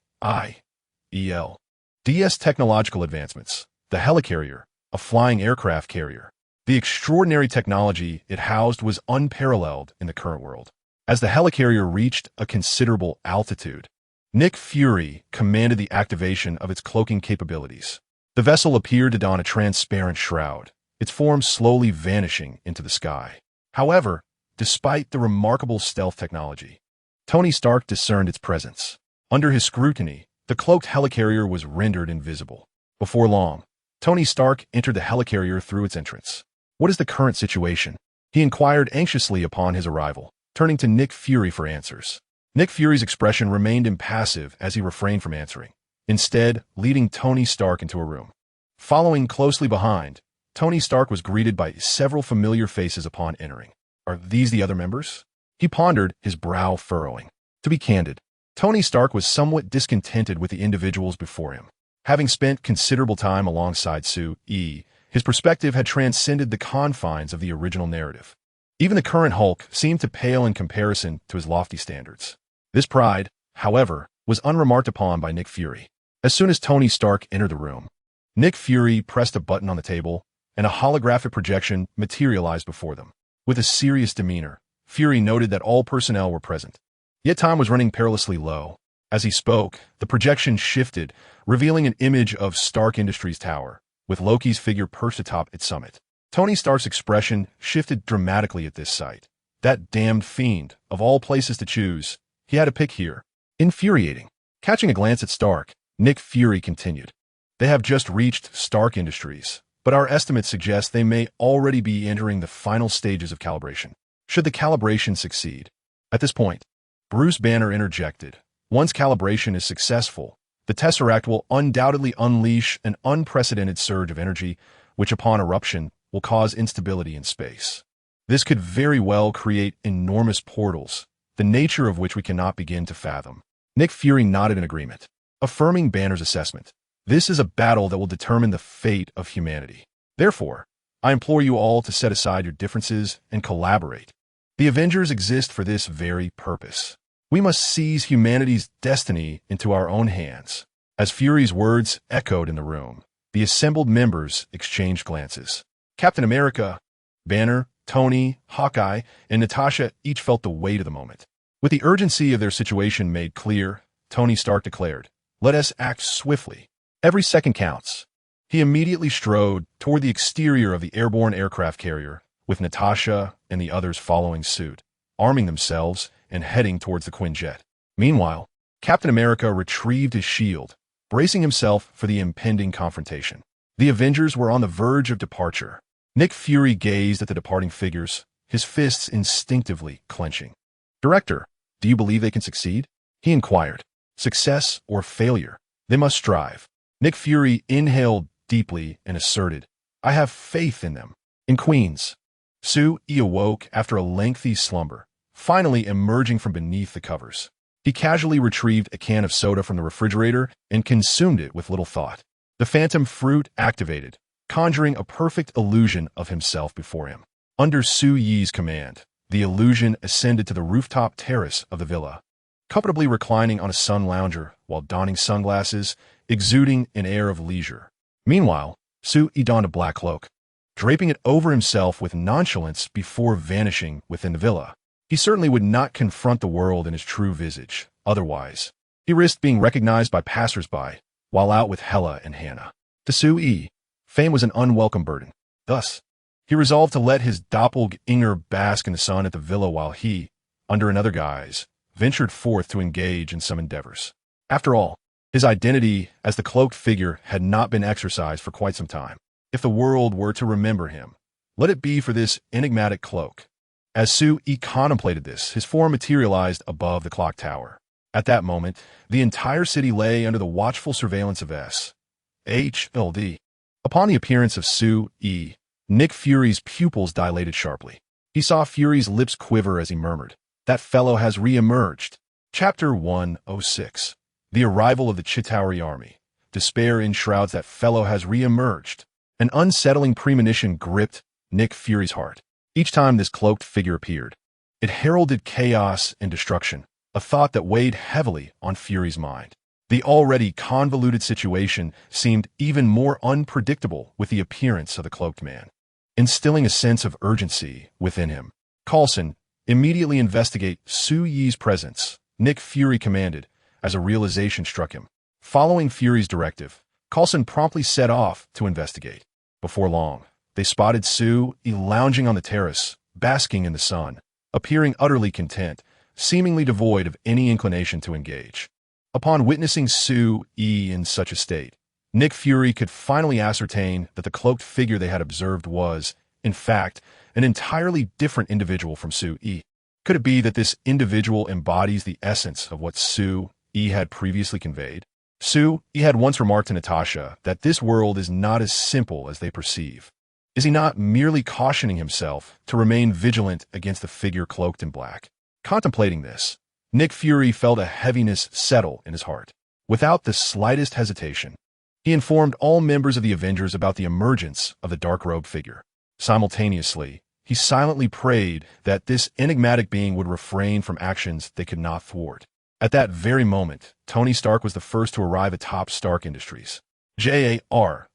technological advancements. The helicarrier, a flying aircraft carrier. The extraordinary technology it housed was unparalleled in the current world. As the helicarrier reached a considerable altitude, Nick Fury commanded the activation of its cloaking capabilities. The vessel appeared to don a transparent shroud, its form slowly vanishing into the sky. However, despite the remarkable stealth technology, Tony Stark discerned its presence. Under his scrutiny, the cloaked helicarrier was rendered invisible. Before long, Tony Stark entered the helicarrier through its entrance. "What is the current situation?" he inquired anxiously upon his arrival, turning to Nick Fury for answers. Nick Fury's expression remained impassive as he refrained from answering, instead leading Tony Stark into a room. Following closely behind, Tony Stark was greeted by several familiar faces upon entering. Are these the other members? He pondered, his brow furrowing. To be candid, Tony Stark was somewhat discontented with the individuals before him. Having spent considerable time alongside Sue-E, his perspective had transcended the confines of the original narrative. Even the current Hulk seemed to pale in comparison to his lofty standards. This pride, however, was unremarked upon by Nick Fury. As soon as Tony Stark entered the room, Nick Fury pressed a button on the table, and a holographic projection materialized before them. With a serious demeanor, Fury noted that all personnel were present. Yet time was running perilously low. As he spoke, the projection shifted, revealing an image of Stark Industries Tower, with Loki's figure perched atop its summit. Tony Stark's expression shifted dramatically at this sight. That damned fiend, of all places to choose, he had to pick here. Infuriating. Catching a glance at Stark, Nick Fury continued. They have just reached Stark Industries, but our estimates suggest they may already be entering the final stages of calibration. Should the calibration succeed? At this point, Bruce Banner interjected. Once calibration is successful, the Tesseract will undoubtedly unleash an unprecedented surge of energy, which upon eruption will cause instability in space. This could very well create enormous portals, the nature of which we cannot begin to fathom. Nick Fury nodded in agreement, affirming Banner's assessment. This is a battle that will determine the fate of humanity. Therefore, I implore you all to set aside your differences and collaborate. The Avengers exist for this very purpose. We must seize humanity's destiny into our own hands. As Fury's words echoed in the room, the assembled members exchanged glances. Captain America, Banner, Tony, Hawkeye, and Natasha each felt the weight of the moment. With the urgency of their situation made clear, Tony Stark declared, "Let us act swiftly. Every second counts." He immediately strode toward the exterior of the airborne aircraft carrier, with Natasha and the others following suit, arming themselves and heading towards the Quinjet. Meanwhile, Captain America retrieved his shield, bracing himself for the impending confrontation. The Avengers were on the verge of departure. Nick Fury gazed at the departing figures, his fists instinctively clenching. "Director, do you believe they can succeed?" he inquired. "Success or failure, they must strive." Nick Fury inhaled deeply and asserted, "I have faith in them." In Queens, Sue-E awoke after a lengthy slumber, finally emerging from beneath the covers. He casually retrieved a can of soda from the refrigerator and consumed it with little thought. The phantom fruit activated, conjuring a perfect illusion of himself before him. Under Sue-Yi's command, the illusion ascended to the rooftop terrace of the villa, comfortably reclining on a sun lounger while donning sunglasses, exuding an air of leisure. Meanwhile, Sue-E donned a black cloak, draping it over himself with nonchalance before vanishing within the villa. He certainly would not confront the world in his true visage. Otherwise, he risked being recognized by passers-by while out with Hela and Hannah. To Sue-E, fame was an unwelcome burden. Thus, he resolved to let his doppelganger bask in the sun at the villa while he, under another guise, ventured forth to engage in some endeavors. After all, his identity as the cloaked figure had not been exercised for quite some time. If the world were to remember him, let it be for this enigmatic cloak. As Sue-E contemplated this, his form materialized above the clock tower. At that moment, the entire city lay under the watchful surveillance of S.H.L.D. Upon the appearance of Sue-E, Nick Fury's pupils dilated sharply. He saw Fury's lips quiver as he murmured, "That fellow has re-emerged." Chapter 106. The arrival of the Chitauri army. Despair enshrouds that fellow has re-emerged. An unsettling premonition gripped Nick Fury's heart. Each time this cloaked figure appeared, it heralded chaos and destruction, a thought that weighed heavily on Fury's mind. The already convoluted situation seemed even more unpredictable with the appearance of the cloaked man, instilling a sense of urgency within him. "Coulson, immediately investigate Sue-Yi's presence," Nick Fury commanded, as a realization struck him. Following Fury's directive, Coulson promptly set off to investigate. Before long, they spotted Sue-E lounging on the terrace, basking in the sun, appearing utterly content, seemingly devoid of any inclination to engage. Upon witnessing Sue-E in such a state, Nick Fury could finally ascertain that the cloaked figure they had observed was, in fact, an entirely different individual from Sue-E. Could it be that this individual embodies the essence of what Sue-E had previously conveyed? Sue-E had once remarked to Natasha that this world is not as simple as they perceive. Is he not merely cautioning himself to remain vigilant against the figure cloaked in black? Contemplating this, Nick Fury felt a heaviness settle in his heart. Without the slightest hesitation, he informed all members of the Avengers about the emergence of the dark-robed figure. Simultaneously, he silently prayed that this enigmatic being would refrain from actions they could not thwart. At that very moment, Tony Stark was the first to arrive atop Stark Industries. JARVIS.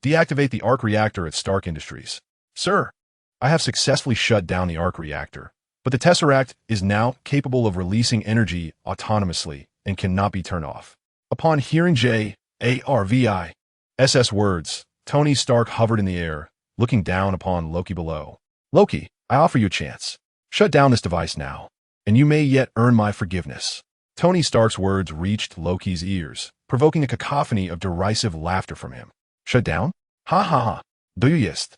Deactivate the arc reactor at Stark Industries. Sir, I have successfully shut down the arc reactor, but the Tesseract is now capable of releasing energy autonomously and cannot be turned off. Upon hearing JARVIS's words, Tony Stark hovered in the air, looking down upon Loki below. "Loki, I offer you a chance. Shut down this device now, and you may yet earn my forgiveness. Tony Stark's words reached Loki's ears, provoking a cacophony of derisive laughter from him. Shut down? Ha ha ha. Do you jest?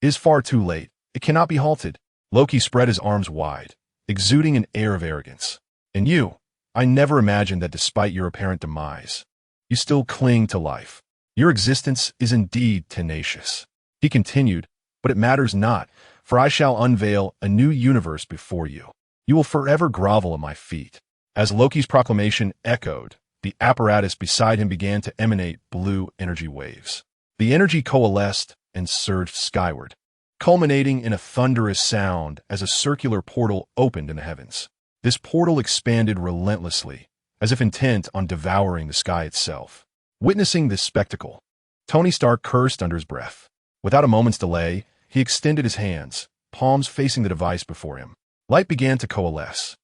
It is far too late. It cannot be halted. Loki spread his arms wide, exuding an air of arrogance. And you, I never imagined that despite your apparent demise, you still cling to life. Your existence is indeed tenacious. He continued, but it matters not, for I shall unveil a new universe before you. You will forever grovel at my feet. As Loki's proclamation echoed, the apparatus beside him began to emanate blue energy waves. The energy coalesced and surged skyward, culminating in a thunderous sound as a circular portal opened in the heavens. This portal expanded relentlessly, as if intent on devouring the sky itself. Witnessing this spectacle, Tony Stark cursed under his breath. Without a moment's delay, he extended his hands, palms facing the device before him. Light began to coalesce.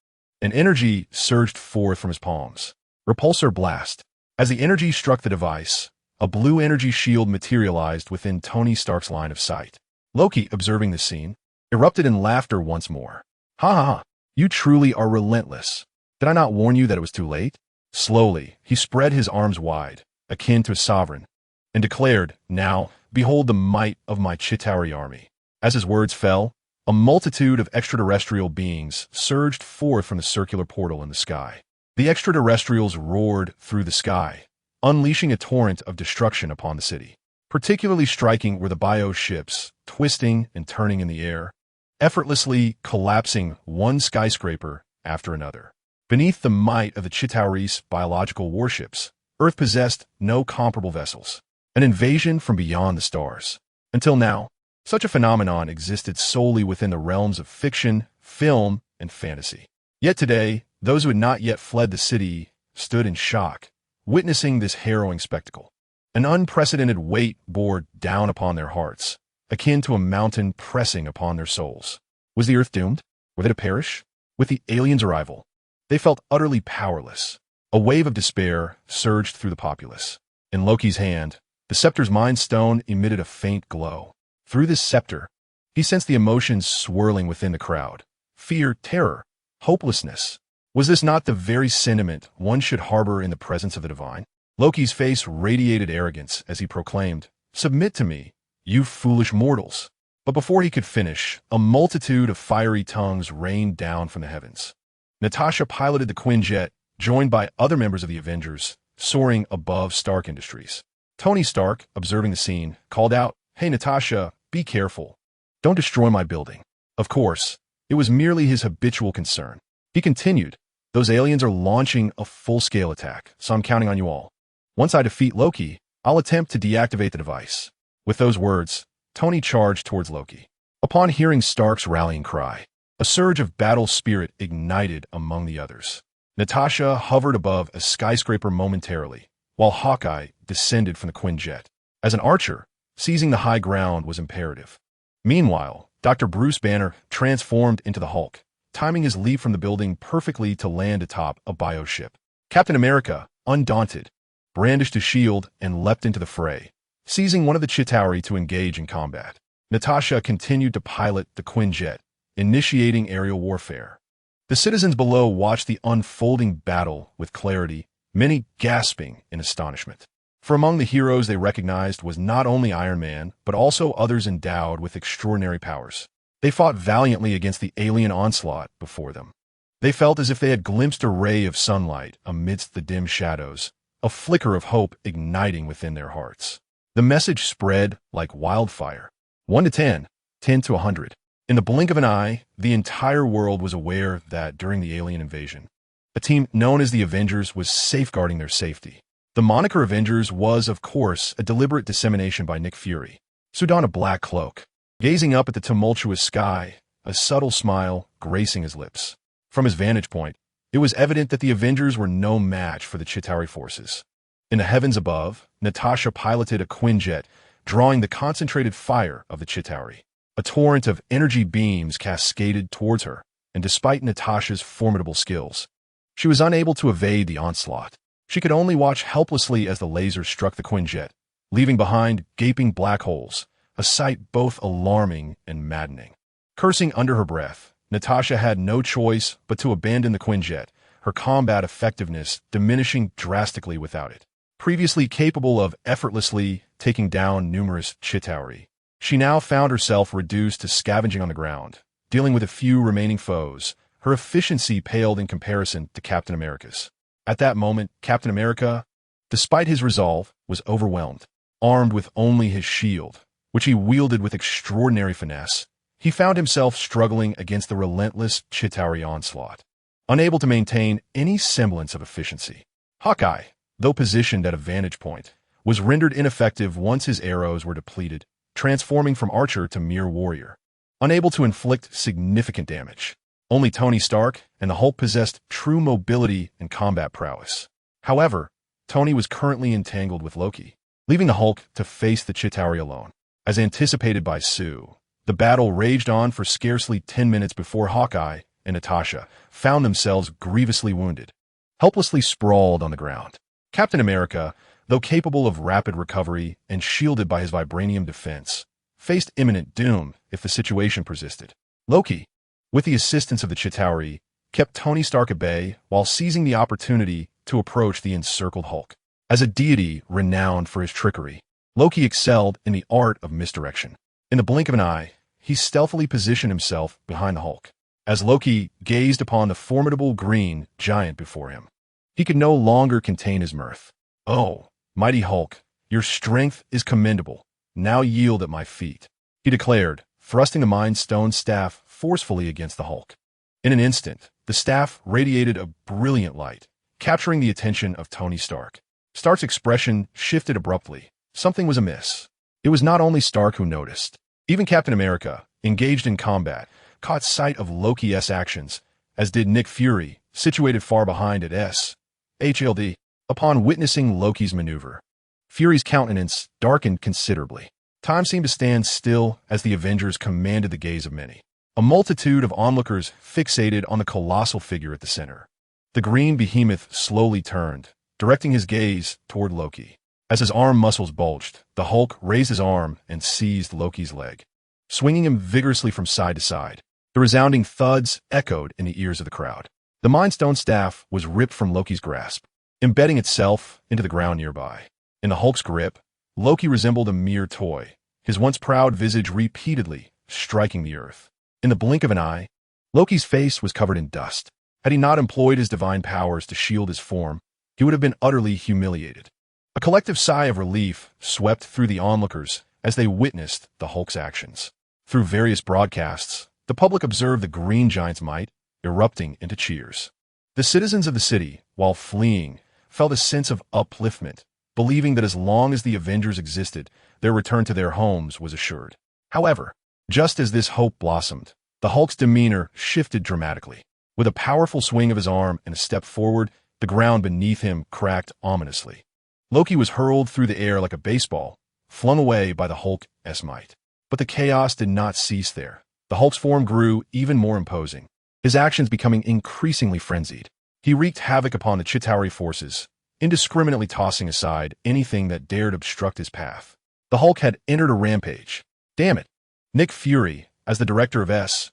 An energy surged forth from his palms. Repulsor blast. As the energy struck the device, a blue energy shield materialized within Tony Stark's line of sight. Loki, observing the scene, erupted in laughter once more. Ha ha ha, you truly are relentless. Did I not warn you that it was too late? Slowly, he spread his arms wide, akin to a sovereign, and declared, Now, behold the might of my Chitauri army. As his words fell, a multitude of extraterrestrial beings surged forth from the circular portal in the sky. The extraterrestrials roared through the sky, unleashing a torrent of destruction upon the city. Particularly striking were the bio ships, twisting and turning in the air, effortlessly collapsing one skyscraper after another. Beneath the might of the Chitauri's biological warships, Earth possessed no comparable vessels. An invasion from beyond the stars. Until now, such a phenomenon existed solely within the realms of fiction, film, and fantasy. Yet today, those who had not yet fled the city stood in shock, witnessing this harrowing spectacle. An unprecedented weight bore down upon their hearts, akin to a mountain pressing upon their souls. Was the Earth doomed? Were they to perish? With the aliens' arrival, they felt utterly powerless. A wave of despair surged through the populace. In Loki's hand, the scepter's mind stone emitted a faint glow. Through this scepter, he sensed the emotions swirling within the crowd. Fear, terror, hopelessness. Was this not the very sentiment one should harbor in the presence of the divine? Loki's face radiated arrogance as he proclaimed, Submit to me, you foolish mortals. But before he could finish, a multitude of fiery tongues rained down from the heavens. Natasha piloted the Quinjet, joined by other members of the Avengers, soaring above Stark Industries. Tony Stark, observing the scene, called out, Hey Natasha, be careful. Don't destroy my building. Of course, it was merely his habitual concern. He continued, Those aliens are launching a full-scale attack, so I'm counting on you all. Once I defeat Loki, I'll attempt to deactivate the device. With those words, Tony charged towards Loki. Upon hearing Stark's rallying cry, a surge of battle spirit ignited among the others. Natasha hovered above a skyscraper momentarily, while Hawkeye descended from the Quinjet. As an archer, seizing the high ground was imperative. Meanwhile, Dr. Bruce Banner transformed into the Hulk, timing his leap from the building perfectly to land atop a bioship. Captain America, undaunted, brandished his shield and leapt into the fray, seizing one of the Chitauri to engage in combat. Natasha continued to pilot the Quinjet, initiating aerial warfare. The citizens below watched the unfolding battle with clarity, many gasping in astonishment. For among the heroes they recognized was not only Iron Man, but also others endowed with extraordinary powers. They fought valiantly against the alien onslaught before them. They felt as if they had glimpsed a ray of sunlight amidst the dim shadows, a flicker of hope igniting within their hearts. The message spread like wildfire. 1 to 10, 10 to 100. In the blink of an eye, the entire world was aware that during the alien invasion, a team known as the Avengers was safeguarding their safety. The moniker Avengers was, of course, a deliberate dissemination by Nick Fury, who donned a black cloak, gazing up at the tumultuous sky, a subtle smile gracing his lips. From his vantage point, it was evident that the Avengers were no match for the Chitauri forces. In the heavens above, Natasha piloted a Quinjet, drawing the concentrated fire of the Chitauri. A torrent of energy beams cascaded towards her, and despite Natasha's formidable skills, she was unable to evade the onslaught. She could only watch helplessly as the lasers struck the Quinjet, leaving behind gaping black holes, a sight both alarming and maddening. Cursing under her breath, Natasha had no choice but to abandon the Quinjet, her combat effectiveness diminishing drastically without it. Previously capable of effortlessly taking down numerous Chitauri, she now found herself reduced to scavenging on the ground, dealing with a few remaining foes. Her efficiency paled in comparison to Captain America's. At that moment, Captain America, despite his resolve, was overwhelmed. Armed with only his shield, which he wielded with extraordinary finesse, he found himself struggling against the relentless Chitauri onslaught, unable to maintain any semblance of efficiency. Hawkeye, though positioned at a vantage point, was rendered ineffective once his arrows were depleted, transforming from archer to mere warrior. Unable to inflict significant damage, only Tony Stark and the Hulk possessed true mobility and combat prowess. However, Tony was currently entangled with Loki, leaving the Hulk to face the Chitauri alone. As anticipated by Sue, the battle raged on for scarcely 10 minutes before Hawkeye and Natasha found themselves grievously wounded, helplessly sprawled on the ground. Captain America, though capable of rapid recovery and shielded by his vibranium defense, faced imminent doom if the situation persisted. Loki, with the assistance of the Chitauri, kept Tony Stark at bay while seizing the opportunity to approach the encircled Hulk. As a deity renowned for his trickery, Loki excelled in the art of misdirection. In the blink of an eye, he stealthily positioned himself behind the Hulk. As Loki gazed upon the formidable green giant before him, he could no longer contain his mirth. "Oh, mighty Hulk, your strength is commendable. Now yield at my feet," he declared, thrusting the Mind Stone staff forcefully against the Hulk. In an instant, the staff radiated a brilliant light, capturing the attention of Tony Stark. Stark's expression shifted abruptly. Something was amiss. It was not only Stark who noticed. Even Captain America, engaged in combat, caught sight of Loki's actions, as did Nick Fury, situated far behind at S.H.L.D. Upon witnessing Loki's maneuver, Fury's countenance darkened considerably. Time seemed to stand still as the Avengers commanded the gaze of many. A multitude of onlookers fixated on the colossal figure at the center. The green behemoth slowly turned, directing his gaze toward Loki. As his arm muscles bulged, the Hulk raised his arm and seized Loki's leg, swinging him vigorously from side to side. The resounding thuds echoed in the ears of the crowd. The Mind Stone staff was ripped from Loki's grasp, embedding itself into the ground nearby. In the Hulk's grip, Loki resembled a mere toy, his once proud visage repeatedly striking the earth. In the blink of an eye, Loki's face was covered in dust. Had he not employed his divine powers to shield his form, he would have been utterly humiliated. A collective sigh of relief swept through the onlookers as they witnessed the Hulk's actions. Through various broadcasts, the public observed the Green Giant's might erupting into cheers. The citizens of the city, while fleeing, felt a sense of upliftment, believing that as long as the Avengers existed, their return to their homes was assured. However, just as this hope blossomed, the Hulk's demeanor shifted dramatically. With a powerful swing of his arm and a step forward, the ground beneath him cracked ominously. Loki was hurled through the air like a baseball, flung away by the Hulk's might. But the chaos did not cease there. The Hulk's form grew even more imposing, his actions becoming increasingly frenzied. He wreaked havoc upon the Chitauri forces, indiscriminately tossing aside anything that dared obstruct his path. The Hulk had entered a rampage. Damn it! Nick Fury, as the director of S.H.I.E.L.D.,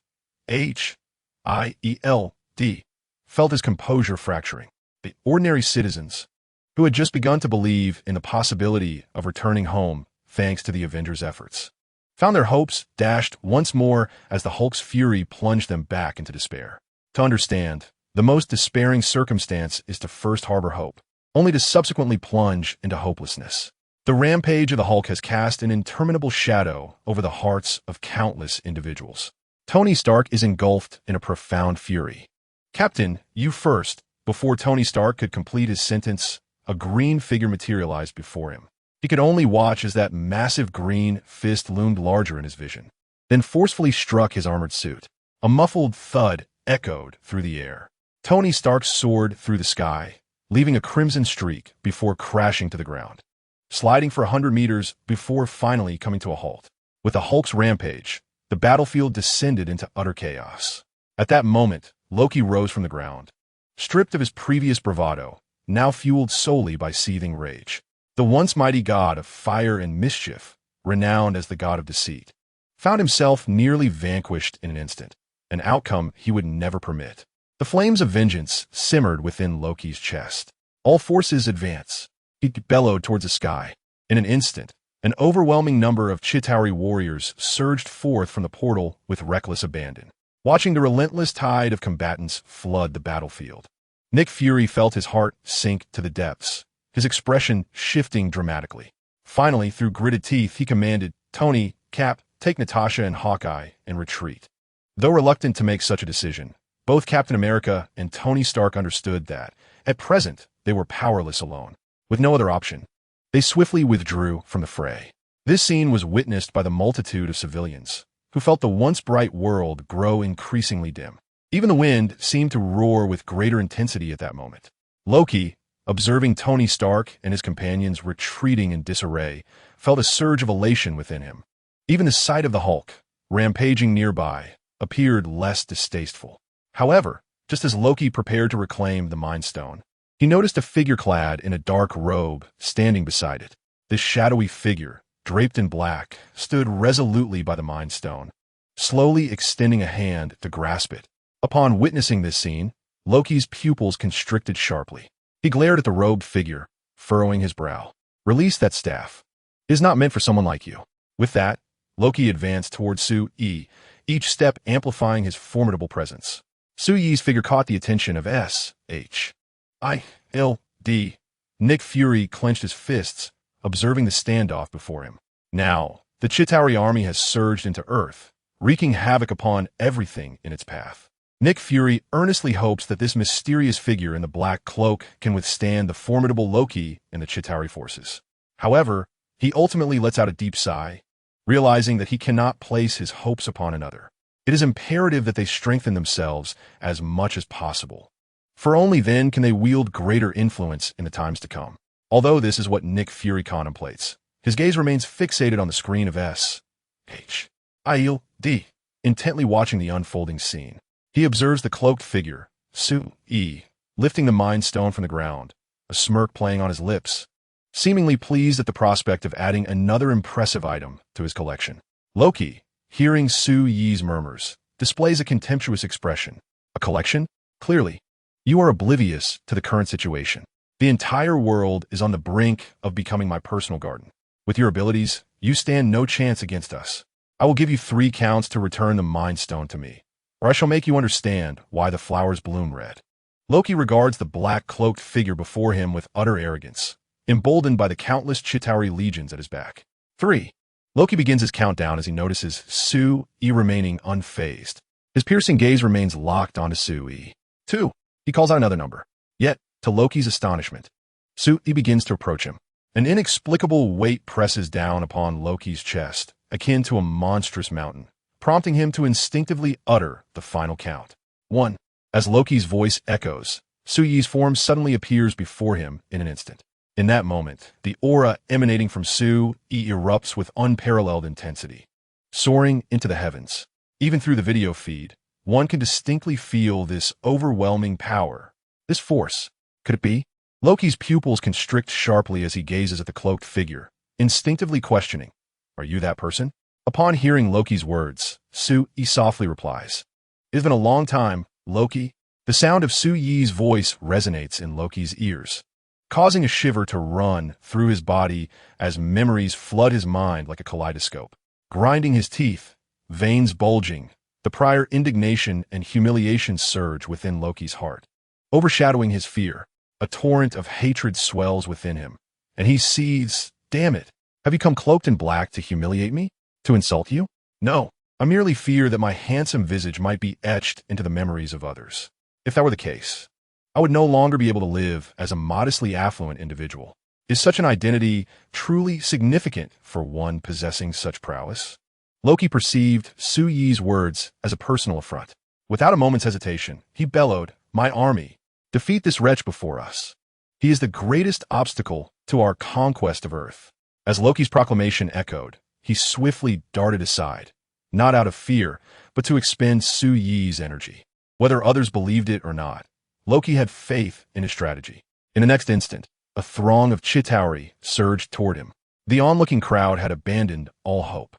felt his composure fracturing. The ordinary citizens, who had just begun to believe in the possibility of returning home thanks to the Avengers' efforts, found their hopes dashed once more as the Hulk's fury plunged them back into despair. To understand, the most despairing circumstance is to first harbor hope, only to subsequently plunge into hopelessness. The rampage of the Hulk has cast an interminable shadow over the hearts of countless individuals. Tony Stark is engulfed in a profound fury. "Captain, you first." Before Tony Stark could complete his sentence, a green figure materialized before him. He could only watch as that massive green fist loomed larger in his vision, then forcefully struck his armored suit. A muffled thud echoed through the air. Tony Stark soared through the sky, leaving a crimson streak before crashing to the ground, sliding for 100 meters before finally coming to a halt. With the Hulk's rampage, the battlefield descended into utter chaos. At that moment, Loki rose from the ground, stripped of his previous bravado, now fueled solely by seething rage. The once mighty god of fire and mischief, renowned as the god of deceit, found himself nearly vanquished in an instant, an outcome he would never permit. The flames of vengeance simmered within Loki's chest. All forces advance. He bellowed towards the sky. In an instant, an overwhelming number of Chitauri warriors surged forth from the portal with reckless abandon, watching the relentless tide of combatants flood the battlefield. Nick Fury felt his heart sink to the depths, his expression shifting dramatically. Finally, through gritted teeth, he commanded, "Tony, Cap, take Natasha and Hawkeye and retreat." Though reluctant to make such a decision, both Captain America and Tony Stark understood that, at present, they were powerless alone. With no other option, they swiftly withdrew from the fray. This scene was witnessed by the multitude of civilians, who felt the once bright world grow increasingly dim. Even the wind seemed to roar with greater intensity at that moment. Loki, observing Tony Stark and his companions retreating in disarray, felt a surge of elation within him. Even the sight of the Hulk, rampaging nearby, appeared less distasteful. However, just as Loki prepared to reclaim the Mind Stone, he noticed a figure clad in a dark robe standing beside it. This shadowy figure, draped in black, stood resolutely by the Mind Stone, slowly extending a hand to grasp it. Upon witnessing this scene, Loki's pupils constricted sharply. He glared at the robed figure, furrowing his brow. "Release that staff. It is not meant for someone like you." With that, Loki advanced towards Su-Yi, each step amplifying his formidable presence. Su-Yi's figure caught the attention of S.H.I.L.D. Nick Fury clenched his fists, observing the standoff before him. Now, the Chitauri army has surged into Earth, wreaking havoc upon everything in its path. Nick Fury earnestly hopes that this mysterious figure in the black cloak can withstand the formidable Loki and the Chitauri forces. However, he ultimately lets out a deep sigh, realizing that he cannot place his hopes upon another. It is imperative that they strengthen themselves as much as possible, for only then can they wield greater influence in the times to come. Although this is what Nick Fury contemplates, his gaze remains fixated on the screen of S.H.I.L.D., intently watching the unfolding scene. He observes the cloaked figure, Su-Yi, lifting the Mind Stone from the ground, a smirk playing on his lips, seemingly pleased at the prospect of adding another impressive item to his collection. Loki, hearing Su-Yi's murmurs, displays a contemptuous expression. "A collection? Clearly, you are oblivious to the current situation. The entire world is on the brink of becoming my personal garden. With your abilities, you stand no chance against us. I will give you 3 counts to return the Mind Stone to me, or I shall make you understand why the flowers bloom red." Loki regards the black cloaked figure before him with utter arrogance, emboldened by the countless Chitauri legions at his back. 3. Loki begins his countdown as he notices Su-Yi remaining unfazed. His piercing gaze remains locked onto Su-Yi. 2. He calls out another number. Yet, to Loki's astonishment, Su-Yi begins to approach him. An inexplicable weight presses down upon Loki's chest, akin to a monstrous mountain, prompting him to instinctively utter the final count. 1. As Loki's voice echoes, Su-Yi's form suddenly appears before him in an instant. In that moment, the aura emanating from Su-Yi erupts with unparalleled intensity, soaring into the heavens. Even through the video feed, one can distinctly feel this overwhelming power. This force, could it be? Loki's pupils constrict sharply as he gazes at the cloaked figure, instinctively questioning, "Are you that person?" Upon hearing Loki's words, Su-Yi softly replies, "It's been a long time, Loki." The sound of Su-Yi's voice resonates in Loki's ears, causing a shiver to run through his body as memories flood his mind like a kaleidoscope. Grinding his teeth, veins bulging, the prior indignation and humiliation surge within Loki's heart. Overshadowing his fear, a torrent of hatred swells within him, and he seethes, "Damn it, have you come cloaked in black to humiliate me? To insult you? No, I merely fear that my handsome visage might be etched into the memories of others. If that were the case, I would no longer be able to live as a modestly affluent individual. Is such an identity truly significant for one possessing such prowess?" Loki perceived Su-Yi's words as a personal affront. Without a moment's hesitation, he bellowed, "My army, defeat this wretch before us. He is the greatest obstacle to our conquest of Earth." As Loki's proclamation echoed, he swiftly darted aside, not out of fear, but to expend Su-Yi's energy. Whether others believed it or not, Loki had faith in his strategy. In the next instant, a throng of Chitauri surged toward him. The onlooking crowd had abandoned all hope.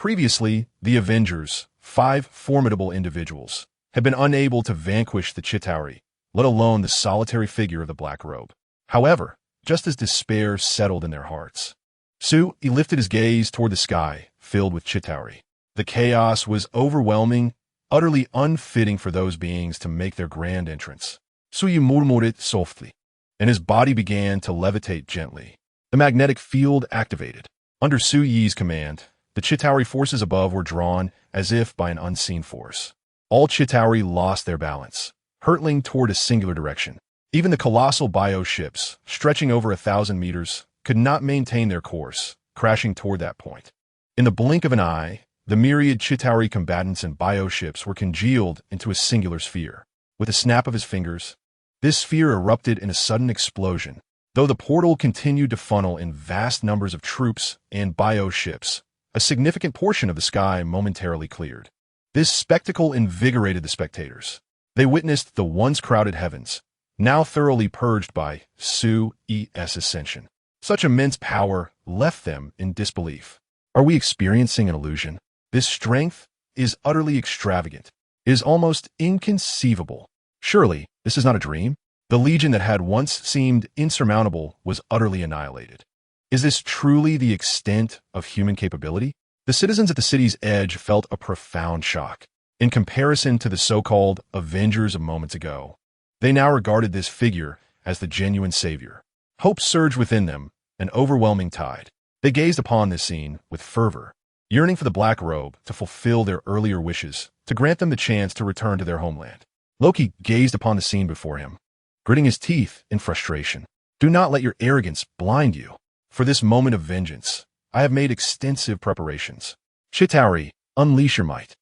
Previously, the Avengers, 5 formidable individuals, had been unable to vanquish the Chitauri, let alone the solitary figure of the Black Robe. However, just as despair settled in their hearts, he lifted his gaze toward the sky, filled with Chitauri. The chaos was overwhelming, utterly unfitting for those beings to make their grand entrance. Sui murmured softly, and his body began to levitate gently. The magnetic field activated. Under Su Yi's command, the Chitauri forces above were drawn as if by an unseen force. All Chitauri lost their balance, hurtling toward a singular direction. Even the colossal bioships, stretching over 1,000 meters, could not maintain their course, crashing toward that point. In the blink of an eye, the myriad Chitauri combatants and bioships were congealed into a singular sphere. With a snap of his fingers, this sphere erupted in a sudden explosion. Though the portal continued to funnel in vast numbers of troops and bioships, a significant portion of the sky momentarily cleared. This spectacle invigorated the spectators. They witnessed the once crowded heavens, now thoroughly purged by Su Yi's ascension. Such immense power left them in disbelief. Are we experiencing an illusion? This strength is utterly extravagant. It is almost inconceivable. Surely, this is not a dream? The legion that had once seemed insurmountable was utterly annihilated. Is this truly the extent of human capability? The citizens at the city's edge felt a profound shock. In comparison to the so-called Avengers of moments ago, they now regarded this figure as the genuine savior. Hope surged within them, an overwhelming tide. They gazed upon this scene with fervor, yearning for the Black Robe to fulfill their earlier wishes, to grant them the chance to return to their homeland. Loki gazed upon the scene before him, gritting his teeth in frustration. Do not let your arrogance blind you. For this moment of vengeance, I have made extensive preparations. Chitauri, unleash your might.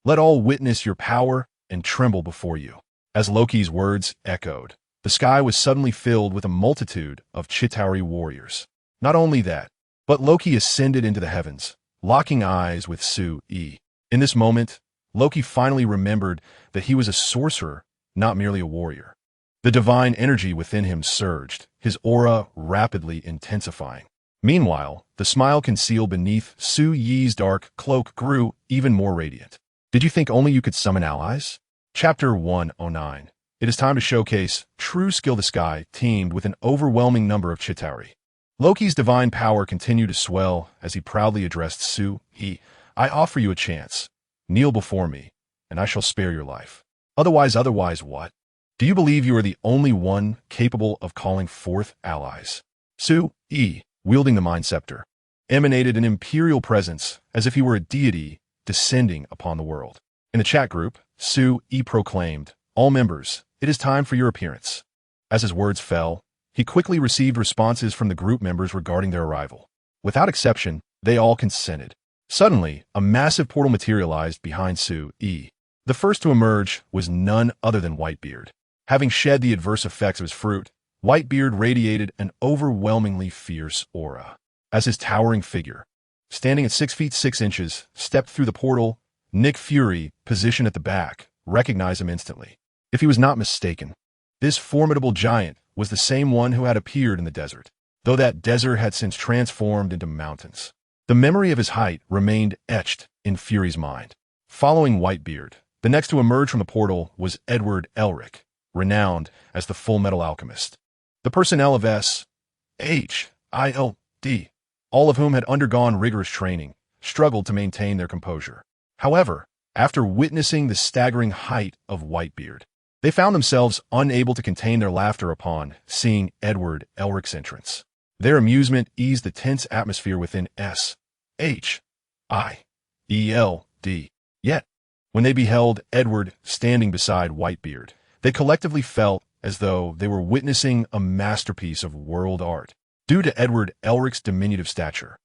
Let all witness your power and tremble before you. As Loki's words echoed, the sky was suddenly filled with a multitude of Chitauri warriors. Not only that, but Loki ascended into the heavens, locking eyes with Su Yi. In this moment, Loki finally remembered that he was a sorcerer, not merely a warrior. The divine energy within him surged, his aura rapidly intensifying. Meanwhile, the smile concealed beneath Su Yi's dark cloak grew even more radiant. Did you think only you could summon allies? Chapter 109. It is time to showcase true skill. The sky teemed with an overwhelming number of Chitauri. Loki's divine power continued to swell as he proudly addressed Su Yi. I offer you a chance. Kneel before me, and I shall spare your life. Otherwise what? Do you believe you are the only one capable of calling forth allies? Su Yi, wielding the Mind Scepter, emanated an imperial presence as if he were a deity descending upon the world. In the chat group, Su Yi proclaimed, all members, it is time for your appearance. As his words fell, he quickly received responses from the group members regarding their arrival. Without exception, they all consented. Suddenly, a massive portal materialized behind Su Yi. The first to emerge was none other than Whitebeard. Having shed the adverse effects of his fruit, Whitebeard radiated an overwhelmingly fierce aura. As his towering figure, standing at 6 feet 6 inches, stepped through the portal, Nick Fury, positioned at the back, recognized him instantly. If he was not mistaken, this formidable giant was the same one who had appeared in the desert, though that desert had since transformed into mountains. The memory of his height remained etched in Fury's mind. Following Whitebeard, the next to emerge from the portal was Edward Elric, renowned as the Full Metal Alchemist. The personnel of S.H.I.L.D., all of whom had undergone rigorous training, struggled to maintain their composure. However, after witnessing the staggering height of Whitebeard, they found themselves unable to contain their laughter upon seeing Edward Elric's entrance. Their amusement eased the tense atmosphere within S.H.I.E.L.D. Yet, when they beheld Edward standing beside Whitebeard, they collectively felt as though they were witnessing a masterpiece of world art. Due to Edward Elric's diminutive stature,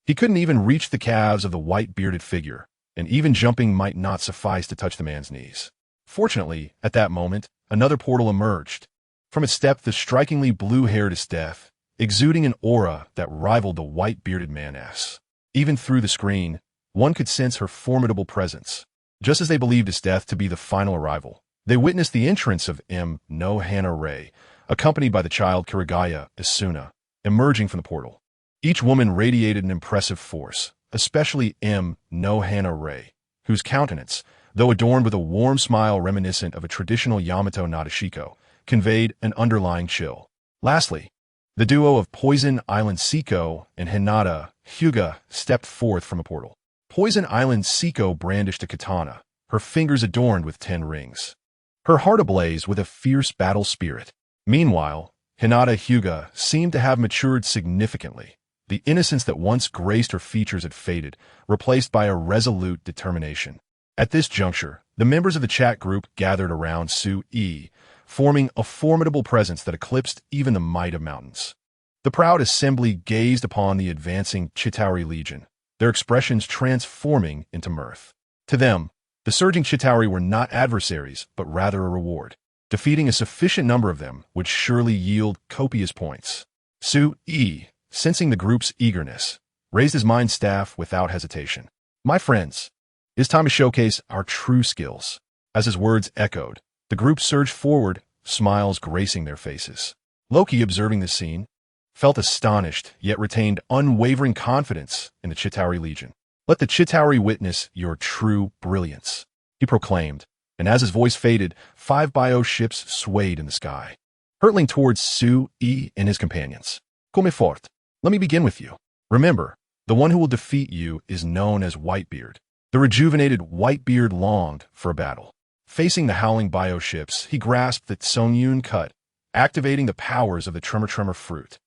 he couldn't even reach the calves of the white-bearded figure, and even jumping might not suffice to touch the man's knees. Fortunately, at that moment, another portal emerged. From its depth, the strikingly blue-haired Esteth, exuding an aura that rivaled the white-bearded man's. Even through the screen, one could sense her formidable presence. Just as they believed Esteth to be the final arrival, they witnessed the entrance of No Hannah Ray, accompanied by the child Kirigaya Asuna, emerging from the portal. Each woman radiated an impressive force, especially no Hana Ray, whose countenance, though adorned with a warm smile reminiscent of a traditional Yamato Nadeshiko, conveyed an underlying chill. Lastly, the duo of Poison Island Siko and Hinata Hyuga stepped forth from a portal. Poison Island Siko brandished a katana, her fingers adorned with 10 rings. Her heart ablaze with a fierce battle spirit. Meanwhile, Hinata Hyuga seemed to have matured significantly. The innocence that once graced her features had faded, replaced by a resolute determination. At this juncture, the members of the chat group gathered around Su-E, forming a formidable presence that eclipsed even the might of mountains. The proud assembly gazed upon the advancing Chitauri Legion, their expressions transforming into mirth. To them, the surging Chitauri were not adversaries, but rather a reward. Defeating a sufficient number of them would surely yield copious points. Su-E, sensing the group's eagerness, raised his mind staff without hesitation. My friends, it's time to showcase our true skills. As his words echoed, the group surged forward, smiles gracing their faces. Loki, observing this scene, felt astonished, yet retained unwavering confidence in the Chitauri Legion. Let the Chitauri witness your true brilliance, he proclaimed, and as his voice faded, 5 bio ships swayed in the sky, hurtling towards Su-E and his companions. Come fort. Let me begin with you. Remember, the one who will defeat you is known as Whitebeard. The rejuvenated Whitebeard longed for a battle. Facing the howling bio ships, he grasped the Songyun cut, activating the powers of the Tremor fruit.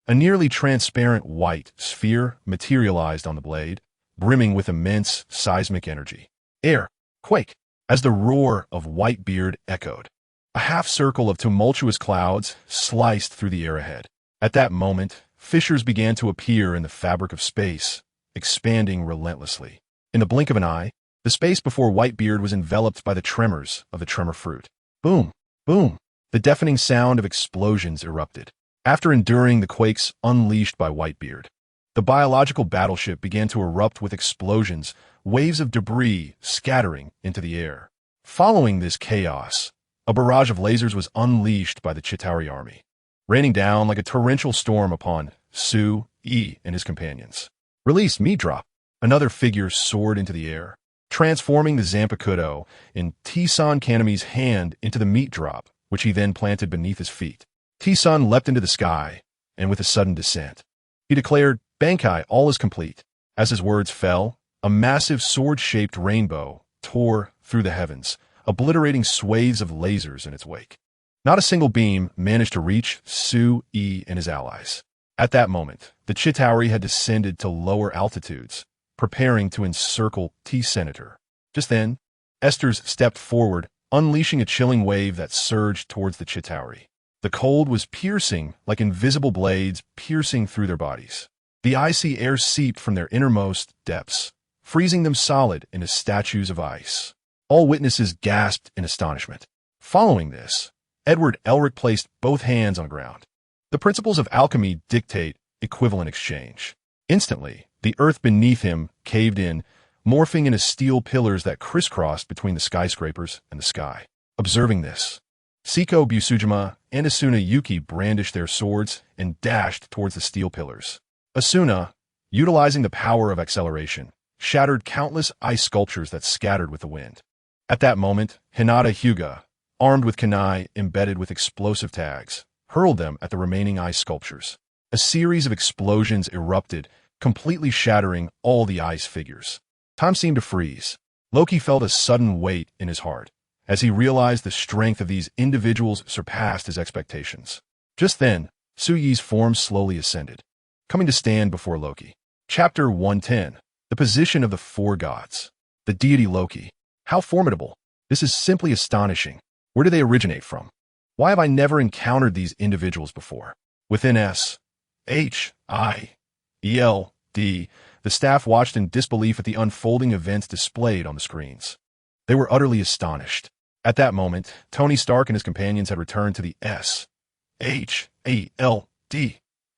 A nearly transparent white sphere materialized on the blade, brimming with immense seismic energy. Air, quake, as the roar of Whitebeard echoed. A half-circle of tumultuous clouds sliced through the air ahead. At that moment, fissures began to appear in the fabric of space, expanding relentlessly. In the blink of an eye, the space before Whitebeard was enveloped by the tremors of the tremor fruit. Boom, boom. The deafening sound of explosions erupted. After enduring the quakes unleashed by Whitebeard, the biological battleship began to erupt with explosions, waves of debris scattering into the air. Following this chaos, a barrage of lasers was unleashed by the Chitauri army, raining down like a torrential storm upon Su-E and his companions. Release meat drop. Another figure soared into the air, transforming the Zanpakuto in T-san Kanami's hand into the meat drop, which he then planted beneath his feet. T-san leapt into the sky, and with a sudden descent, he declared, Bankai, all is complete. As his words fell, a massive sword-shaped rainbow tore through the heavens, obliterating swathes of lasers in its wake. Not a single beam managed to reach Su-E and his allies. At that moment, the Chitauri had descended to lower altitudes, preparing to encircle T-Senator. Just then, Esters stepped forward, unleashing a chilling wave that surged towards the Chitauri. The cold was piercing, like invisible blades piercing through their bodies. The icy air seeped from their innermost depths, freezing them solid into statues of ice. All witnesses gasped in astonishment. Following this, Edward Elric placed both hands on the ground. The principles of alchemy dictate equivalent exchange. Instantly, the earth beneath him caved in, morphing into steel pillars that crisscrossed between the skyscrapers and the sky. Observing this, Siko Busujima and Asuna Yuki brandished their swords and dashed towards the steel pillars. Asuna, utilizing the power of acceleration, shattered countless ice sculptures that scattered with the wind. At that moment, Hinata Hyuga, armed with kunai embedded with explosive tags, hurled them at the remaining ice sculptures. A series of explosions erupted, completely shattering all the ice figures. Time seemed to freeze. Loki felt a sudden weight in his heart, as he realized the strength of these individuals surpassed his expectations. Just then, Su-Yi's form slowly ascended, coming to stand before Loki. Chapter 110. The Position of the Four Gods. The deity Loki. How formidable. This is simply astonishing. Where do they originate from? Why have I never encountered these individuals before? Within S-H-I-E-L-D, the staff watched in disbelief at the unfolding events displayed on the screens. They were utterly astonished. At that moment, Tony Stark and his companions had returned to the S-H-A-L-D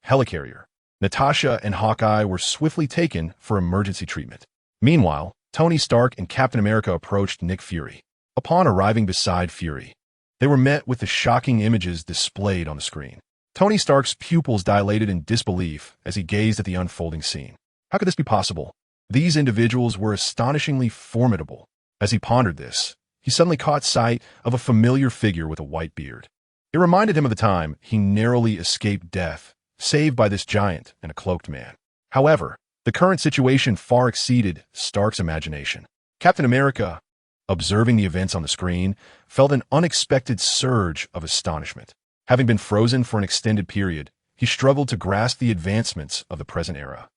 helicarrier. Natasha and Hawkeye were swiftly taken for emergency treatment. Meanwhile, Tony Stark and Captain America approached Nick Fury. Upon arriving beside Fury, they were met with the shocking images displayed on the screen. Tony Stark's pupils dilated in disbelief as he gazed at the unfolding scene. How could this be possible? These individuals were astonishingly formidable. As he pondered this, he suddenly caught sight of a familiar figure with a white beard. It reminded him of the time he narrowly escaped death, saved by this giant and a cloaked man. However, the current situation far exceeded Stark's imagination. Captain America, observing the events on the screen, felt an unexpected surge of astonishment. Having been frozen for an extended period, he struggled to grasp the advancements of the present era.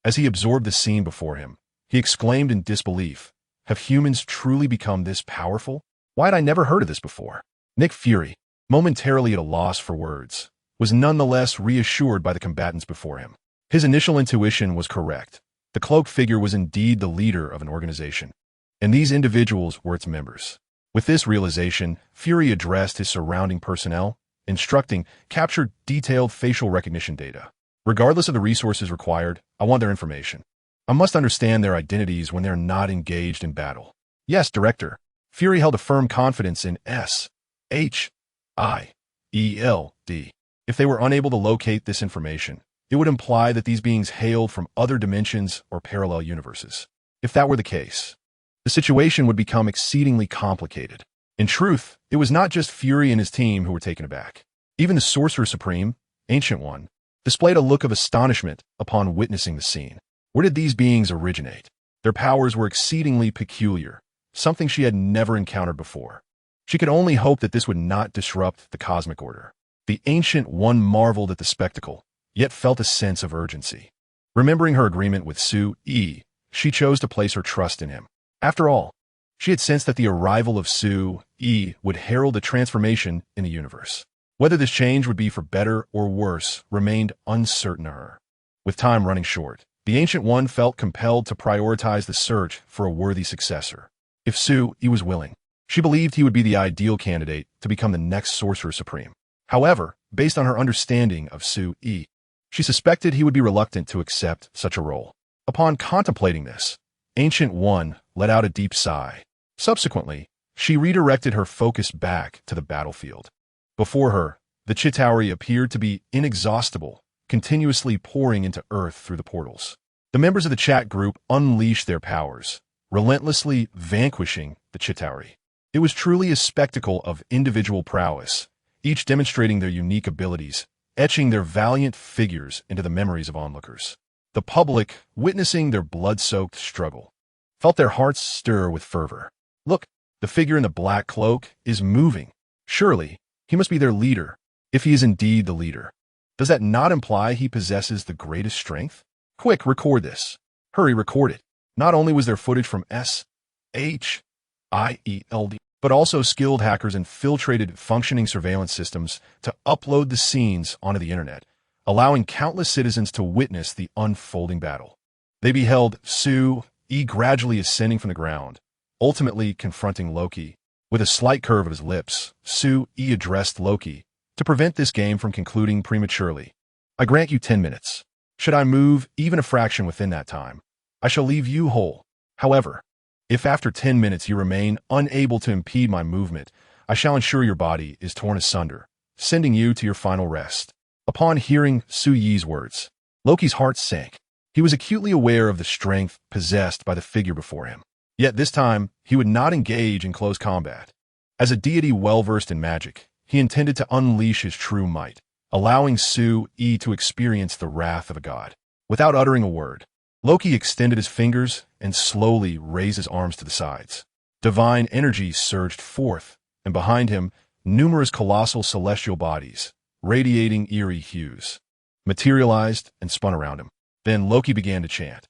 As he absorbed the scene before him, he exclaimed in disbelief, "Have humans truly become this powerful? Why had I never heard of this before?" Nick Fury, momentarily at a loss for words, was nonetheless reassured by the combatants before him. His initial intuition was correct. The cloaked figure was indeed the leader of an organization, and these individuals were its members. With this realization, Fury addressed his surrounding personnel, instructing, "Capture detailed facial recognition data. Regardless of the resources required, I want their information. I must understand their identities when they're not engaged in battle." "Yes, Director." Fury held a firm confidence in SHIELD. If they were unable to locate this information, it would imply that these beings hailed from other dimensions or parallel universes. If that were the case, the situation would become exceedingly complicated. In truth, it was not just Fury and his team who were taken aback. Even the Sorcerer Supreme, Ancient One, displayed a look of astonishment upon witnessing the scene. Where did these beings originate? Their powers were exceedingly peculiar, something she had never encountered before. She could only hope that this would not disrupt the cosmic order. The Ancient One marveled at the spectacle, yet felt a sense of urgency. Remembering her agreement with Sue-Yi, she chose to place her trust in him. After all, she had sensed that the arrival of Sue-Yi would herald a transformation in the universe. Whether this change would be for better or worse remained uncertain to her. With time running short, the Ancient One felt compelled to prioritize the search for a worthy successor. If Sue-Yi was willing, she believed he would be the ideal candidate to become the next Sorcerer Supreme. However, based on her understanding of Sue-Yi, she suspected he would be reluctant to accept such a role. Upon contemplating this, Ancient One let out a deep sigh. Subsequently, she redirected her focus back to the battlefield. Before her, the Chitauri appeared to be inexhaustible, continuously pouring into Earth through the portals. The members of the chat group unleashed their powers, relentlessly vanquishing the Chitauri. It was truly a spectacle of individual prowess, each demonstrating their unique abilities, etching their valiant figures into the memories of onlookers. The public, witnessing their blood-soaked struggle, felt their hearts stir with fervor. "Look, the figure in the black cloak is moving. Surely, he must be their leader, if he is indeed the leader. Does that not imply he possesses the greatest strength? Quick, record this. Hurry, record it." Not only was there footage from SHIELD, but also skilled hackers infiltrated functioning surveillance systems to upload the scenes onto the internet, allowing countless citizens to witness the unfolding battle. They beheld Sue-Yi gradually ascending from the ground, ultimately confronting Loki. With a slight curve of his lips, Sue-Yi addressed Loki, "To prevent this game from concluding prematurely, I grant you 10 minutes. Should I move even a fraction within that time, I shall leave you whole. However, if after 10 minutes you remain unable to impede my movement, I shall ensure your body is torn asunder, sending you to your final rest." Upon hearing Sue-Yi's words, Loki's heart sank. He was acutely aware of the strength possessed by the figure before him. Yet this time, he would not engage in close combat. As a deity well-versed in magic, he intended to unleash his true might, allowing Sue-Yi to experience the wrath of a god. Without uttering a word, Loki extended his fingers and slowly raised his arms to the sides. Divine energy surged forth, and behind him, numerous colossal celestial bodies, radiating eerie hues, materialized and spun around him. Then Loki began to chant,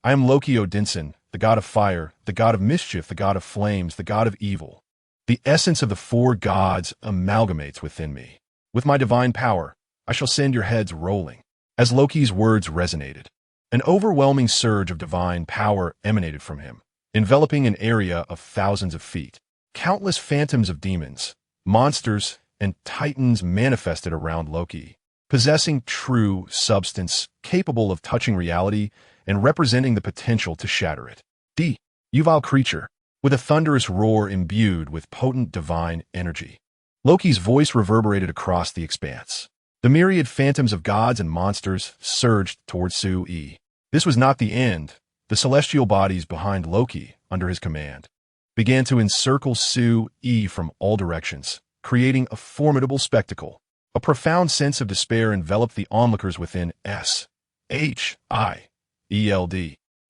"I am Loki Odinson, the god of fire, the god of mischief, the god of flames, the god of evil. The essence of the four gods amalgamates within me. With my divine power, I shall send your heads rolling." As Loki's words resonated, an overwhelming surge of divine power emanated from him, enveloping an area of thousands of feet. Countless phantoms of demons, monsters, and titans manifested around Loki, possessing true substance capable of touching reality and representing the potential to shatter it. The evil creature, with a thunderous roar imbued with potent divine energy. Loki's voice reverberated across the expanse. The myriad phantoms of gods and monsters surged towards Sue-Yi. This was not the end, The celestial bodies behind Loki, under his command, began to encircle Su-Yi from all directions, creating a formidable spectacle. A profound sense of despair enveloped the onlookers within S-H-I-E-L-D.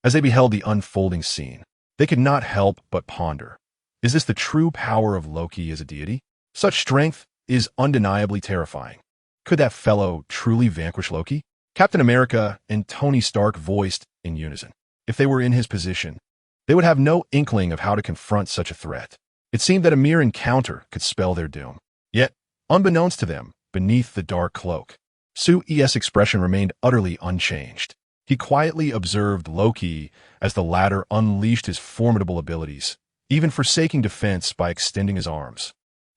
As they beheld the unfolding scene, they could not help but ponder. Is this the true power of Loki as a deity? Such strength is undeniably terrifying. Could that fellow truly vanquish Loki? Captain America and Tony Stark voiced in unison. If they were in his position, they would have no inkling of how to confront such a threat. It seemed that a mere encounter could spell their doom. Yet, unbeknownst to them, beneath the dark cloak, Su-Yi's expression remained utterly unchanged. He quietly observed Loki as the latter unleashed his formidable abilities, even forsaking defense by extending his arms,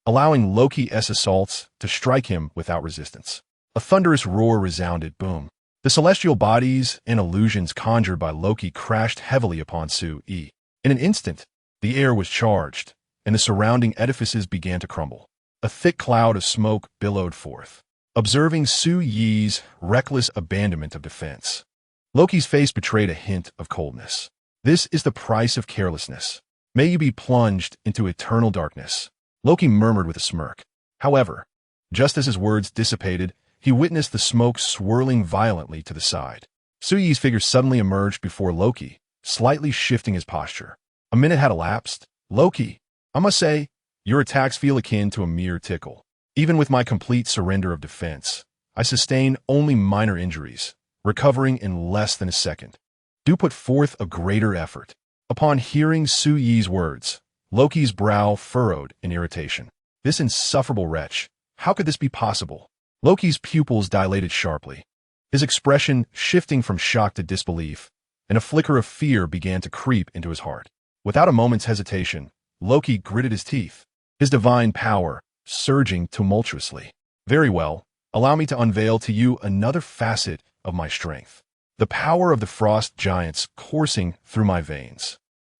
allowing Loki's assaults to strike him without resistance. A thunderous roar resounded, boom. The celestial bodies and illusions conjured by Loki crashed heavily upon Su-Yi. In an instant, the air was charged, and the surrounding edifices began to crumble. A thick cloud of smoke billowed forth. Observing Su-Yi's reckless abandonment of defense, Loki's face betrayed a hint of coldness. This is the price of carelessness. May you be plunged into eternal darkness, Loki murmured with a smirk. However, just as his words dissipated, he witnessed the smoke swirling violently to the side. Su-Yi's figure suddenly emerged before Loki, slightly shifting his posture. A minute had elapsed. Loki, I must say, your attacks feel akin to a mere tickle. Even with my complete surrender of defense, I sustain only minor injuries, recovering in less than a second. Do put forth a greater effort. Upon hearing Su-Yi's words, Loki's brow furrowed in irritation. This insufferable wretch, how could this be possible? Loki's pupils dilated sharply, his expression shifting from shock to disbelief, and a flicker of fear began to creep into his heart. Without a moment's hesitation, Loki gritted his teeth, his divine power surging tumultuously. Very well, allow me to unveil to you another facet of my strength. The power of the frost giants coursing through my veins.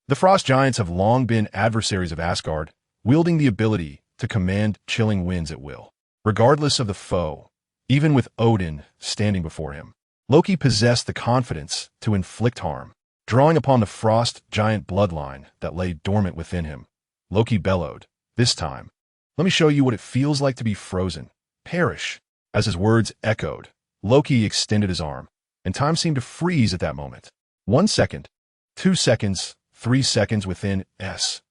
The frost giants have long been adversaries of Asgard, wielding the ability to command chilling winds at will. Regardless of the foe, even with Odin standing before him, Loki possessed the confidence to inflict harm. Drawing upon the frost giant bloodline that lay dormant within him, Loki bellowed, "This time, let me show you what it feels like to be frozen. Perish." As his words echoed, Loki extended his arm, and time seemed to freeze at that moment. 1 second, 2 seconds, 3 seconds within S-H-I-E-L-D.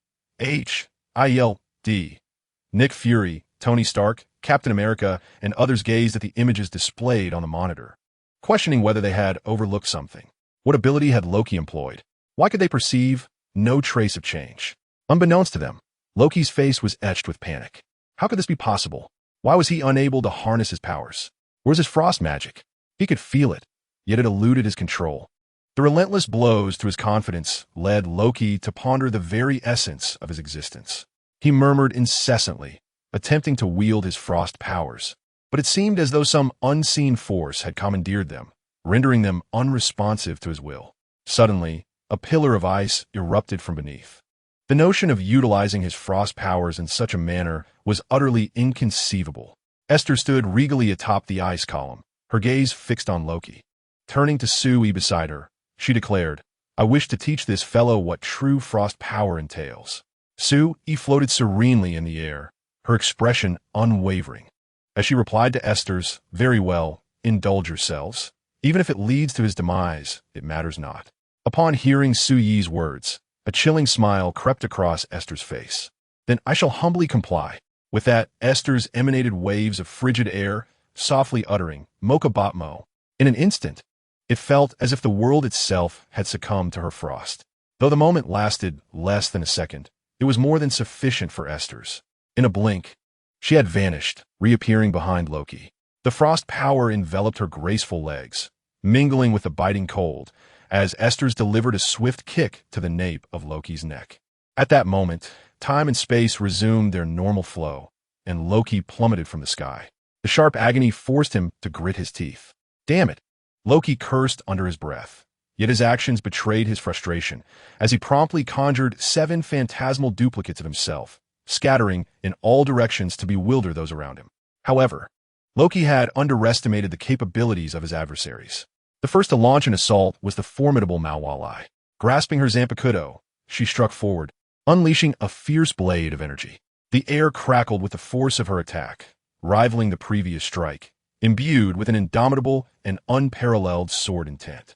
Nick Fury, Tony Stark, Captain America, and others gazed at the images displayed on the monitor, questioning whether they had overlooked something. What ability had Loki employed? Why could they perceive no trace of change? Unbeknownst to them, Loki's face was etched with panic. How could this be possible? Why was he unable to harness his powers? Where's his frost magic? He could feel it, yet it eluded his control. The relentless blows to his confidence led Loki to ponder the very essence of his existence. He murmured incessantly, attempting to wield his frost powers, but it seemed as though some unseen force had commandeered them, rendering them unresponsive to his will. Suddenly, a pillar of ice erupted from beneath. The notion of utilizing his frost powers in such a manner was utterly inconceivable. Esther stood regally atop the ice column, her gaze fixed on Loki. Turning to Su-Yi beside her, she declared, "I wish to teach this fellow what true frost power entails." Su-Yi floated serenely in the air, her expression unwavering. As she replied to Esther's, "Very well, indulge yourselves. Even if it leads to his demise, it matters not." Upon hearing Su-Yi's words, a chilling smile crept across Esther's face. "Then I shall humbly comply." With that, Esther's emanated waves of frigid air, softly uttering, "Mocha Botmo." In an instant, it felt as if the world itself had succumbed to her frost. Though the moment lasted less than a second, it was more than sufficient for Esther's. In a blink, she had vanished, reappearing behind Loki. The frost power enveloped her graceful legs, mingling with the biting cold, as Esther's delivered a swift kick to the nape of Loki's neck. At that moment, time and space resumed their normal flow, and Loki plummeted from the sky. The sharp agony forced him to grit his teeth. "Damn it!" Loki cursed under his breath. Yet his actions betrayed his frustration, as he promptly conjured 7 phantasmal duplicates of himself, scattering in all directions to bewilder those around him. However, Loki had underestimated the capabilities of his adversaries. The first to launch an assault was the formidable Mawwali. Grasping her Zanpakuto, she struck forward, unleashing a fierce blade of energy. The air crackled with the force of her attack, rivaling the previous strike, imbued with an indomitable and unparalleled sword intent.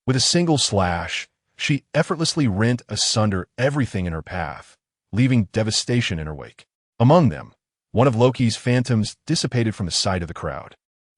With a single slash, she effortlessly rent asunder everything in her path, leaving devastation in her wake. Among them, one of Loki's phantoms dissipated from the sight of the crowd.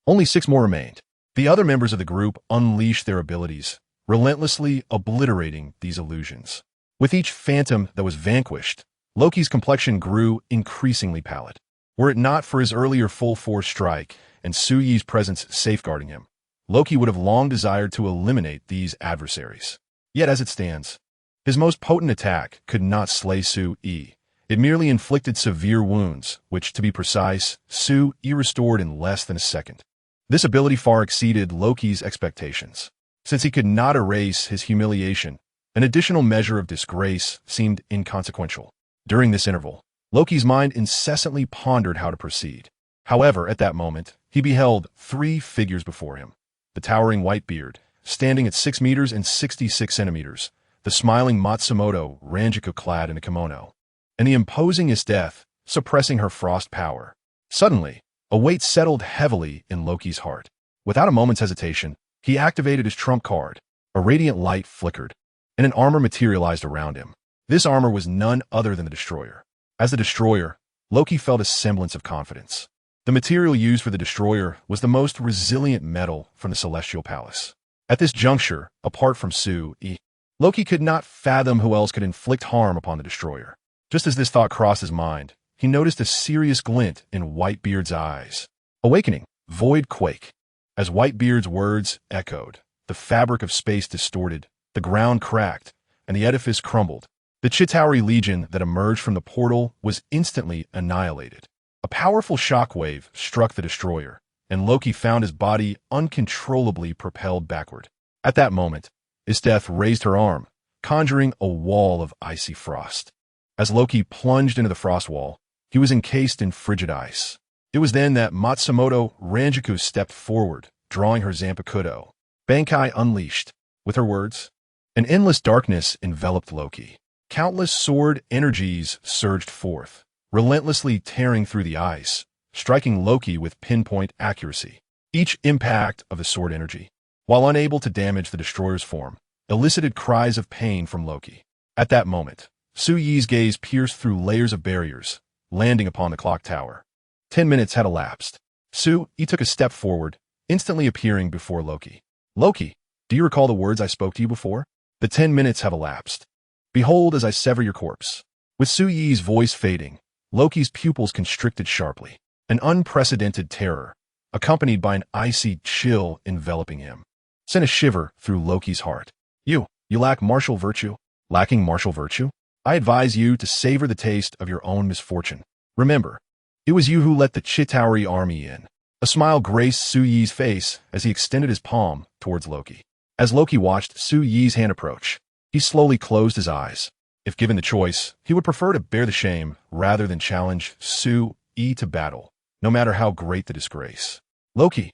Only 6 more remained. The other members of the group unleashed their abilities, relentlessly obliterating these illusions. With each phantom that was vanquished, Loki's complexion grew increasingly pallid. Were it not for his earlier full-force strike and Su-Yi's presence safeguarding him, Loki would have long desired to eliminate these adversaries. Yet as it stands, his most potent attack could not slay Su-Yi. It merely inflicted severe wounds, which, to be precise, Su-Yi restored in less than a second. This ability far exceeded Loki's expectations. Since he could not erase his humiliation, an additional measure of disgrace seemed inconsequential. During this interval, Loki's mind incessantly pondered how to proceed. However, at that moment, he beheld 3 figures before him. The towering Whitebeard, standing at 6 meters and 66 centimeters, the smiling Matsumoto Ranjaku clad in a kimono, and the imposing Isdeth, suppressing her frost power. Suddenly, a weight settled heavily in Loki's heart. Without a moment's hesitation, he activated his trump card. A radiant light flickered, and an armor materialized around him. This armor was none other than the Destroyer. As the Destroyer, Loki felt a semblance of confidence. The material used for the Destroyer was the most resilient metal from the Celestial Palace. At this juncture, apart from Su-Yi, Loki could not fathom who else could inflict harm upon the Destroyer. Just as this thought crossed his mind, he noticed a serious glint in Whitebeard's eyes. Awakening, void quake. As Whitebeard's words echoed, the fabric of space distorted, the ground cracked, and the edifice crumbled. The Chitauri Legion that emerged from the portal was instantly annihilated. A powerful shockwave struck the Destroyer, and Loki found his body uncontrollably propelled backward. At that moment, Isdeth raised her arm, conjuring a wall of icy frost. As Loki plunged into the frost wall, he was encased in frigid ice. It was then that Matsumoto Ranjaku stepped forward, drawing her Zanpakuto. Bankai unleashed. With her words, an endless darkness enveloped Loki. Countless sword energies surged forth, relentlessly tearing through the ice, striking Loki with pinpoint accuracy. Each impact of the sword energy, while unable to damage the Destroyer's form, elicited cries of pain from Loki. At that moment, Su-Yi's gaze pierced through layers of barriers, landing upon the clock tower. 10 minutes had elapsed. Su-Yi took a step forward, instantly appearing before Loki. Loki, do you recall the words I spoke to you before? The 10 minutes have elapsed. Behold as I sever your corpse. With Su-Yi's voice fading, Loki's pupils constricted sharply. An unprecedented terror, accompanied by an icy chill enveloping him, sent a shiver through Loki's heart. You lack martial virtue? Lacking martial virtue? I advise you to savor the taste of your own misfortune. Remember, it was you who let the Chitauri army in. A smile graced Su-Yi's face as he extended his palm towards Loki. As Loki watched Su-Yi's hand approach, he slowly closed his eyes. If given the choice, he would prefer to bear the shame rather than challenge Su-Yi to battle, no matter how great the disgrace. Loki.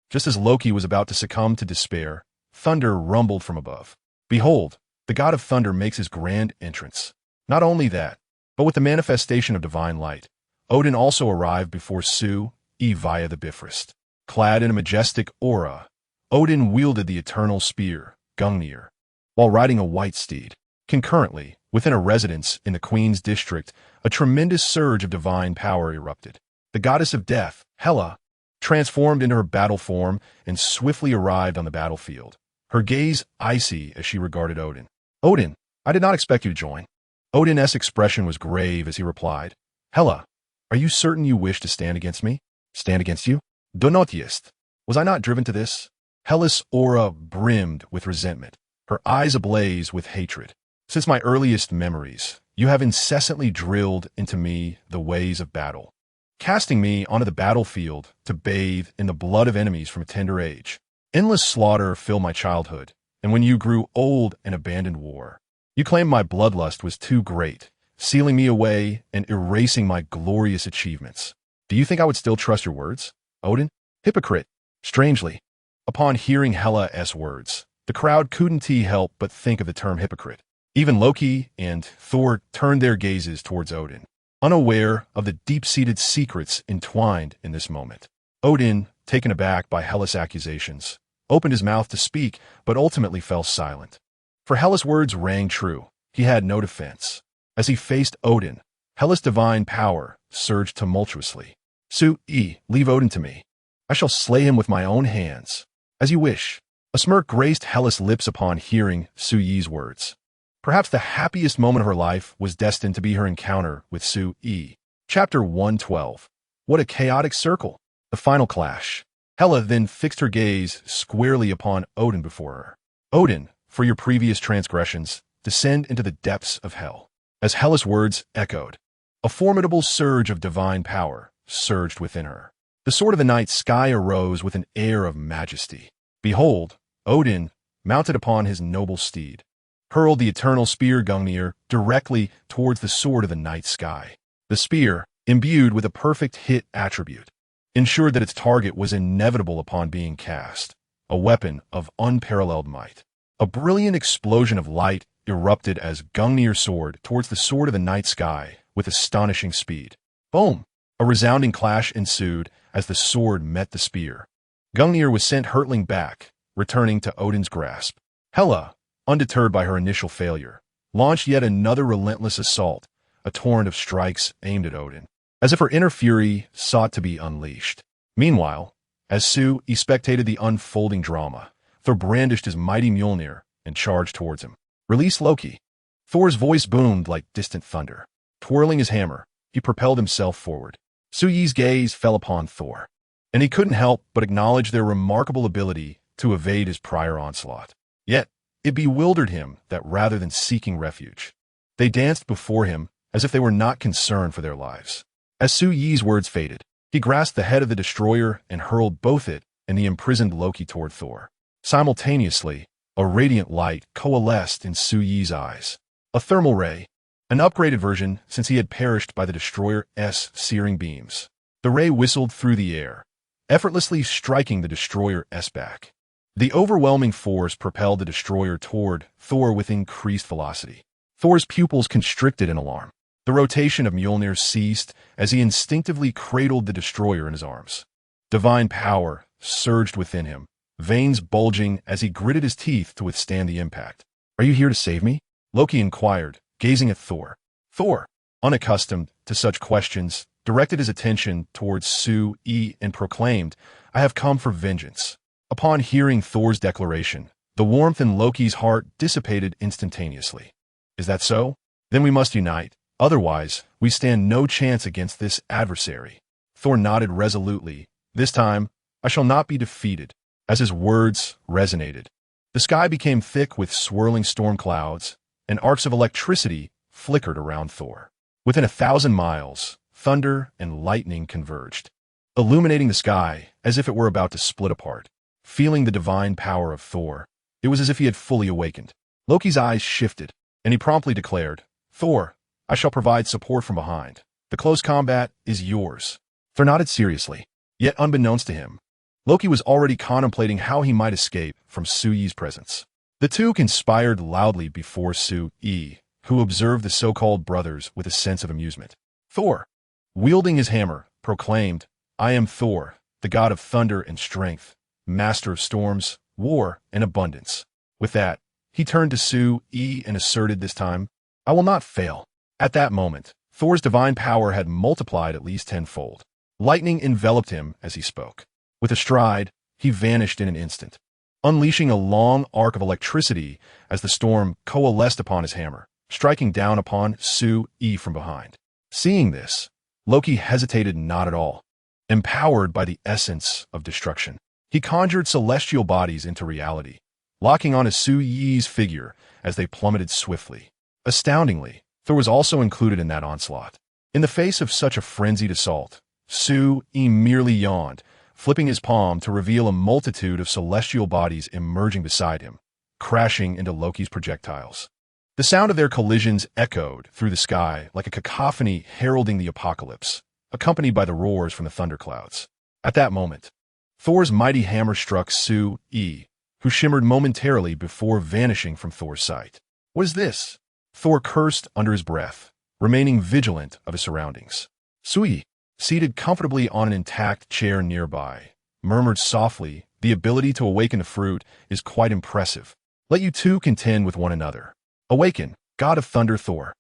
Just as Loki was about to succumb to despair, thunder rumbled from above. Behold, the god of thunder makes his grand entrance. Not only that, but with the manifestation of divine light, Odin also arrived before Su-Yi via the Bifrost. Clad in a majestic aura, Odin wielded the eternal spear, Gungnir, while riding a white steed. Concurrently, within a residence in the Queen's district, a tremendous surge of divine power erupted. The goddess of death, Hela, transformed into her battle form and swiftly arrived on the battlefield, her gaze icy as she regarded Odin. Odin, I did not expect you to join. Odin's expression was grave as he replied, Hela, are you certain you wish to stand against me? Stand against you? Donotiest. Was I not driven to this? Hela's aura brimmed with resentment, her eyes ablaze with hatred. Since my earliest memories, you have incessantly drilled into me the ways of battle, casting me onto the battlefield to bathe in the blood of enemies from a tender age. Endless slaughter filled my childhood, and when you grew old and abandoned war, you claimed my bloodlust was too great, sealing me away and erasing my glorious achievements. Do you think I would still trust your words, Odin? Hypocrite. Strangely, upon hearing Hela's words, The crowd couldn't help but think of the term hypocrite. Even Loki and Thor turned their gazes towards Odin, unaware of the deep-seated secrets entwined in this moment. Odin, taken aback by Hela's accusations, opened his mouth to speak, but ultimately fell silent. For Hela's words rang true. He had no defense. As he faced Odin, Hela's divine power surged tumultuously. Su-yi, leave Odin to me. I shall slay him with my own hands. As you wish. A smirk graced Hela's lips upon hearing Su-yi's words. Perhaps the happiest moment of her life was destined to be her encounter with Su-yi. Chapter 112. What a chaotic circle. The final clash. Hela then fixed her gaze squarely upon Odin before her. Odin, for your previous transgressions, descend into the depths of hell. As Hela's words echoed, a formidable surge of divine power surged within her. The sword of the night sky arose with an air of majesty. Behold, Odin, mounted upon his noble steed, hurled the eternal spear Gungnir directly towards the sword of the night sky. The spear, imbued with a perfect hit attribute, ensured that its target was inevitable upon being cast, a weapon of unparalleled might. A brilliant explosion of light erupted as Gungnir soared towards the sword of the night sky with astonishing speed. Boom! A resounding clash ensued as the sword met the spear. Gungnir was sent hurtling back, returning to Odin's grasp. Hela, undeterred by her initial failure, launched yet another relentless assault, a torrent of strikes aimed at Odin, as if her inner fury sought to be unleashed. Meanwhile, as Su-yi spectated the unfolding drama, Thor brandished his mighty Mjolnir and charged towards him. Release Loki. Thor's voice boomed like distant thunder. Twirling his hammer, he propelled himself forward. Su-yi's gaze fell upon Thor, and he couldn't help but acknowledge their remarkable ability to evade his prior onslaught. Yet, it bewildered him that rather than seeking refuge, they danced before him as if they were not concerned for their lives. As Su-yi's words faded, he grasped the head of the destroyer and hurled both it and the imprisoned Loki toward Thor. Simultaneously, a radiant light coalesced in Su-yi's eyes. A thermal ray, an upgraded version since he had perished by the destroyer's searing beams. The ray whistled through the air, effortlessly striking the destroyer's back. The overwhelming force propelled the destroyer toward Thor with increased velocity. Thor's pupils constricted in alarm. The rotation of Mjolnir ceased as he instinctively cradled the destroyer in his arms. Divine power surged within him, veins bulging as he gritted his teeth to withstand the impact. Are you here to save me? Loki inquired, gazing at Thor. Thor, unaccustomed to such questions, directed his attention towards Su-yi and proclaimed, I have come for vengeance. Upon hearing Thor's declaration, the warmth in Loki's heart dissipated instantaneously. Is that so? Then we must unite. Otherwise, we stand no chance against this adversary. Thor nodded resolutely. This time, I shall not be defeated. As his words resonated, the sky became thick with swirling storm clouds, and arcs of electricity flickered around Thor. Within 1,000 miles, thunder and lightning converged, illuminating the sky as if it were about to split apart. Feeling the divine power of Thor, it was as if he had fully awakened. Loki's eyes shifted, and he promptly declared, Thor, I shall provide support from behind. The close combat is yours. Thor nodded seriously, yet unbeknownst to him, Loki was already contemplating how he might escape from Su-yi's presence. The two conspired loudly before Su-yi, who observed the so-called brothers with a sense of amusement. Thor, wielding his hammer, proclaimed, I am Thor, the god of thunder and strength, master of storms, war, and abundance. With that, he turned to Su-yi and asserted this time, I will not fail. At that moment, Thor's divine power had multiplied at least tenfold. Lightning enveloped him as he spoke. With a stride, he vanished in an instant, unleashing a long arc of electricity as the storm coalesced upon his hammer, striking down upon Su-yi from behind. Seeing this, Loki hesitated not at all. Empowered by the essence of destruction, he conjured celestial bodies into reality, locking onto Su-yi's figure as they plummeted swiftly. Astoundingly, Thor was also included in that onslaught. In the face of such a frenzied assault, Su-yi merely yawned, flipping his palm to reveal a multitude of celestial bodies emerging beside him, crashing into Loki's projectiles. The sound of their collisions echoed through the sky like a cacophony heralding the apocalypse, accompanied by the roars from the thunderclouds. At that moment, Thor's mighty hammer struck Su-yi, who shimmered momentarily before vanishing from Thor's sight. What is this? Thor cursed under his breath, remaining vigilant of his surroundings. Sui, seated comfortably on an intact chair nearby, murmured softly, "The ability to awaken the fruit is quite impressive. Let you two contend with one another. Awaken, god of thunder Thor.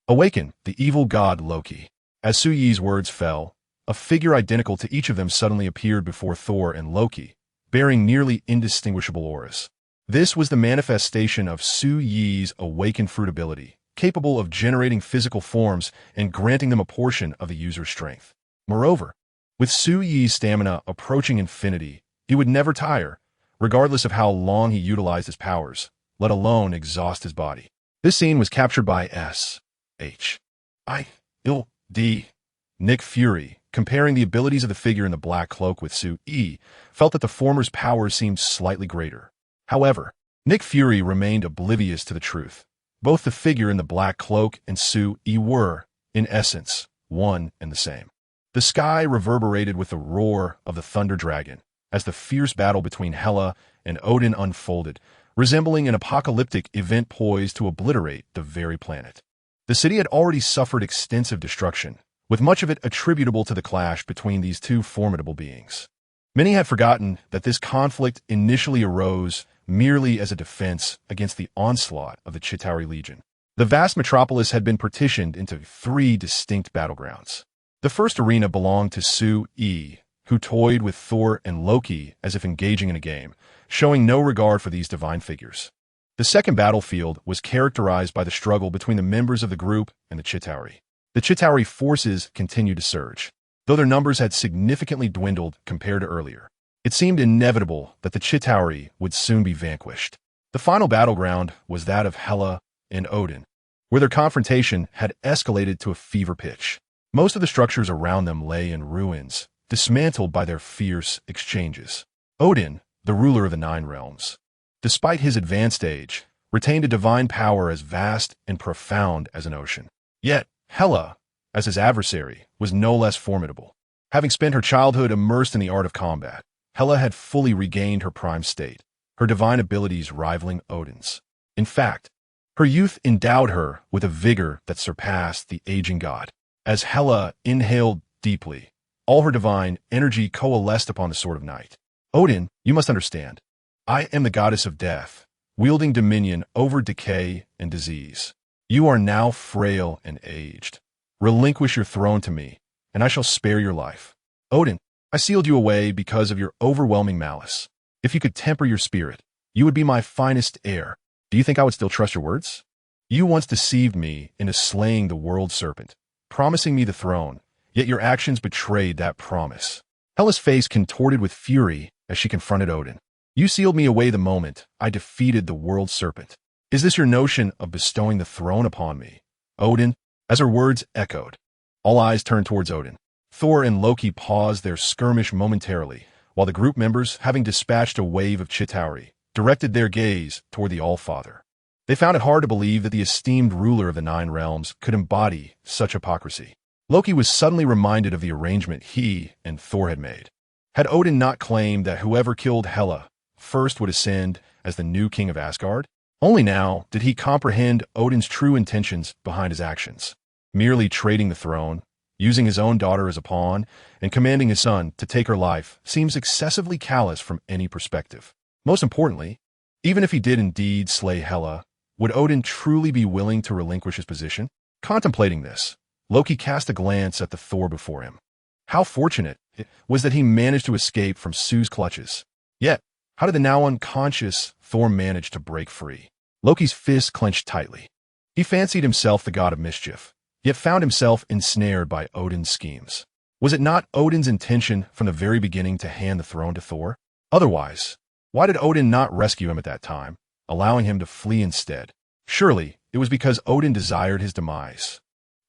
Awaken, the evil god Loki." As Suyi's words fell, a figure identical to each of them suddenly appeared before Thor and Loki, bearing nearly indistinguishable auras. This was the manifestation of Suyi's awakened fruit ability, capable of generating physical forms and granting them a portion of the user's strength. Moreover, with Suyi's stamina approaching infinity, he would never tire, regardless of how long he utilized his powers, let alone exhaust his body. This scene was captured by S.H.I.L.D. Nick Fury, comparing the abilities of the figure in the black cloak with Sui, felt that the former's powers seemed slightly greater. However, Nick Fury remained oblivious to the truth. Both the figure in the black cloak and Sui were, in essence, one and the same. The sky reverberated with the roar of the Thunder Dragon as the fierce battle between Hela and Odin unfolded, resembling an apocalyptic event poised to obliterate the very planet. The city had already suffered extensive destruction, with much of it attributable to the clash between these two formidable beings. Many had forgotten that this conflict initially arose merely as a defense against the onslaught of the Chitauri Legion. The vast metropolis had been partitioned into 3 distinct battlegrounds. The first arena belonged to Sui, who toyed with Thor and Loki as if engaging in a game, showing no regard for these divine figures. The second battlefield was characterized by the struggle between the members of the group and the Chitauri. The Chitauri forces continued to surge, though their numbers had significantly dwindled compared to earlier. It seemed inevitable that the Chitauri would soon be vanquished. The final battleground was that of Hela and Odin, where their confrontation had escalated to a fever pitch. Most of the structures around them lay in ruins, dismantled by their fierce exchanges. Odin, the ruler of the 9 realms, despite his advanced age, retained a divine power as vast and profound as an ocean. Yet, Hela, as his adversary, was no less formidable. Having spent her childhood immersed in the art of combat, Hela had fully regained her prime state, her divine abilities rivaling Odin's. In fact, her youth endowed her with a vigor that surpassed the aging god. As Hela inhaled deeply, all her divine energy coalesced upon the Sword of Night. "Odin, you must understand. I am the goddess of death, wielding dominion over decay and disease. You are now frail and aged. Relinquish your throne to me, and I shall spare your life. Odin, I sealed you away because of your overwhelming malice. If you could temper your spirit, you would be my finest heir. Do you think I would still trust your words? You once deceived me into slaying the world serpent, promising me the throne, yet your actions betrayed that promise." Hela's face contorted with fury as she confronted Odin. "You sealed me away the moment I defeated the world serpent. Is this your notion of bestowing the throne upon me, Odin?" As her words echoed, all eyes turned towards Odin. Thor and Loki paused their skirmish momentarily, while the group members, having dispatched a wave of Chitauri, directed their gaze toward the All-Father. They found it hard to believe that the esteemed ruler of the 9 realms could embody such hypocrisy. Loki was suddenly reminded of the arrangement he and Thor had made. Had Odin not claimed that whoever killed Hela first would ascend as the new king of Asgard? Only now did he comprehend Odin's true intentions behind his actions. Merely trading the throne, using his own daughter as a pawn, and commanding his son to take her life seems excessively callous from any perspective. Most importantly, even if he did indeed slay Hela, would Odin truly be willing to relinquish his position? Contemplating this, Loki cast a glance at the Thor before him. How fortunate it was that he managed to escape from Sue's clutches. Yet, how did the now unconscious Thor manage to break free? Loki's fist clenched tightly. He fancied himself the god of mischief, yet found himself ensnared by Odin's schemes. Was it not Odin's intention from the very beginning to hand the throne to Thor? Otherwise, why did Odin not rescue him at that time, allowing him to flee instead? Surely, it was because Odin desired his demise.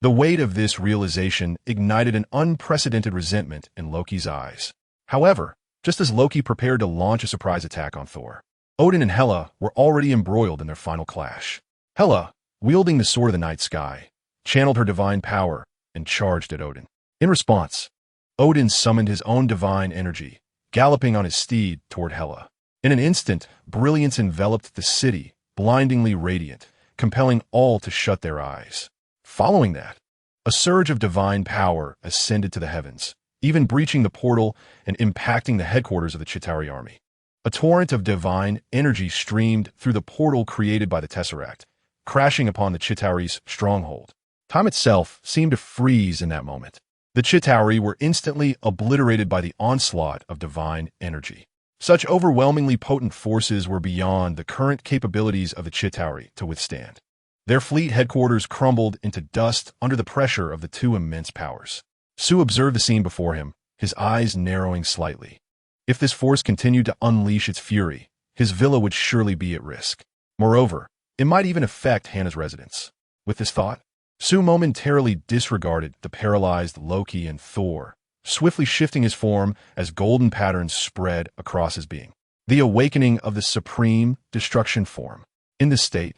The weight of this realization ignited an unprecedented resentment in Loki's eyes. However, just as Loki prepared to launch a surprise attack on Thor, Odin and Hela were already embroiled in their final clash. Hela, wielding the Sword of the Night Sky, channeled her divine power and charged at Odin. In response, Odin summoned his own divine energy, galloping on his steed toward Hela. In an instant, brilliance enveloped the city, blindingly radiant, compelling all to shut their eyes. Following that, a surge of divine power ascended to the heavens, even breaching the portal and impacting the headquarters of the Chitauri army. A torrent of divine energy streamed through the portal created by the Tesseract, crashing upon the Chitauri's stronghold. Time itself seemed to freeze in that moment. The Chitauri were instantly obliterated by the onslaught of divine energy. Such overwhelmingly potent forces were beyond the current capabilities of the Chitauri to withstand. Their fleet headquarters crumbled into dust under the pressure of the two immense powers. Su observed the scene before him, his eyes narrowing slightly. If this force continued to unleash its fury, his villa would surely be at risk. Moreover, it might even affect Hannah's residence. With this thought, Su momentarily disregarded the paralyzed Loki and Thor, swiftly shifting his form as golden patterns spread across his being. The awakening of the supreme destruction form. In this state,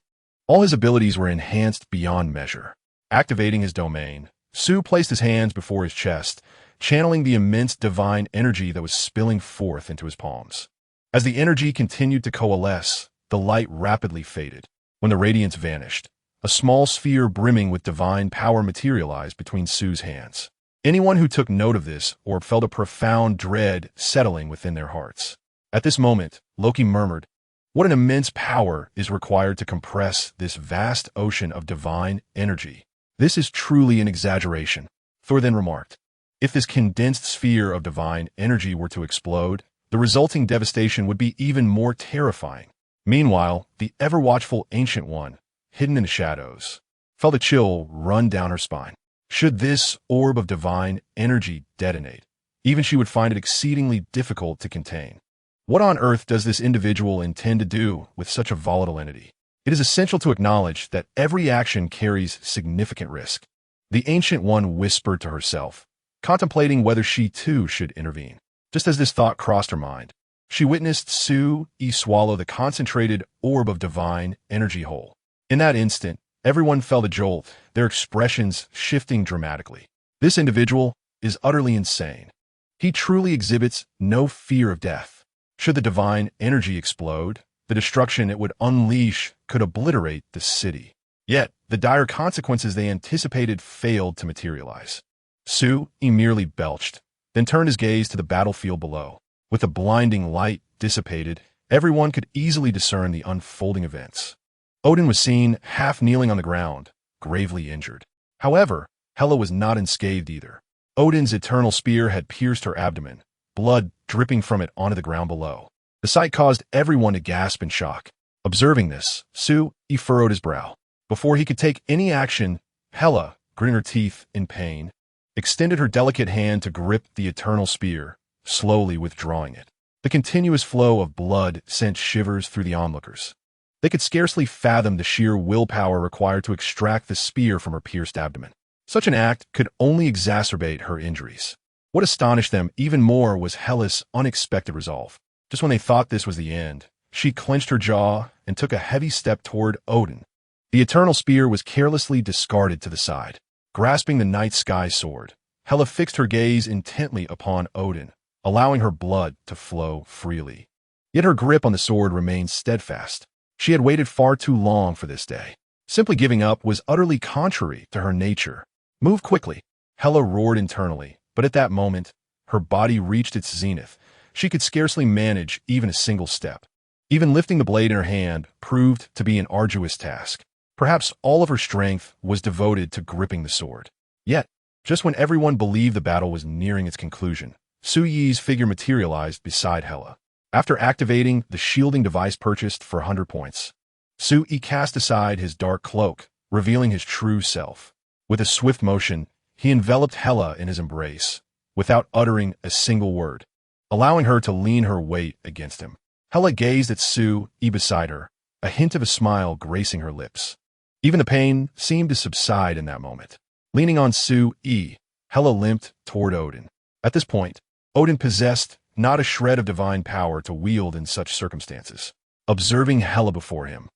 all his abilities were enhanced beyond measure. Activating his domain, Su placed his hands before his chest, channeling the immense divine energy that was spilling forth into his palms. As the energy continued to coalesce, the light rapidly faded. When the radiance vanished, a small sphere brimming with divine power materialized between Su's hands. Anyone who took note of this or felt a profound dread settling within their hearts. At this moment, Loki murmured, "What an immense power is required to compress this vast ocean of divine energy. This is truly an exaggeration." Thor then remarked, "If this condensed sphere of divine energy were to explode, the resulting devastation would be even more terrifying." Meanwhile, the ever-watchful Ancient One, hidden in the shadows, felt a chill run down her spine. Should this orb of divine energy detonate, even she would find it exceedingly difficult to contain. What on earth does this individual intend to do with such a volatile entity? It is essential to acknowledge that every action carries significant risk. The Ancient One whispered to herself, contemplating whether she too should intervene. Just as this thought crossed her mind, she witnessed Su-Yi swallow the concentrated orb of divine energy whole. In that instant, everyone felt a jolt, their expressions shifting dramatically. This individual is utterly insane. He truly exhibits no fear of death. Should the divine energy explode, the destruction it would unleash could obliterate the city. Yet, the dire consequences they anticipated failed to materialize. Su-Yi merely belched, then turned his gaze to the battlefield below. With the blinding light dissipated, everyone could easily discern the unfolding events. Odin was seen half kneeling on the ground, gravely injured. However, Hela was not unscathed either. Odin's eternal spear had pierced her abdomen, blood dripping from it onto the ground below. The sight caused everyone to gasp in shock. Observing this, Su-Yi furrowed his brow. Before he could take any action, Hela, gritting her teeth in pain, extended her delicate hand to grip the eternal spear, slowly withdrawing it. The continuous flow of blood sent shivers through the onlookers. They could scarcely fathom the sheer willpower required to extract the spear from her pierced abdomen. Such an act could only exacerbate her injuries. What astonished them even more was Hela's unexpected resolve. Just when they thought this was the end, she clenched her jaw and took a heavy step toward Odin. The eternal spear was carelessly discarded to the side. Grasping the night sky sword, Hela fixed her gaze intently upon Odin, allowing her blood to flow freely. Yet her grip on the sword remained steadfast. She had waited far too long for this day. Simply giving up was utterly contrary to her nature. "Move quickly," Hela roared internally, but at that moment, her body reached its zenith. She could scarcely manage even a single step. Even lifting the blade in her hand proved to be an arduous task. Perhaps all of her strength was devoted to gripping the sword. Yet, just when everyone believed the battle was nearing its conclusion, Su-Yi's figure materialized beside Hela. After activating the shielding device purchased for 100 points, Su-Yi cast aside his dark cloak, revealing his true self. With a swift motion, he enveloped Hela in his embrace, without uttering a single word, allowing her to lean her weight against him. Hela gazed at Su-Yi beside her, a hint of a smile gracing her lips. Even the pain seemed to subside in that moment. Leaning on Su-Yi, Hela limped toward Odin. At this point, Odin possessed not a shred of divine power to wield in such circumstances. Observing Hela before him,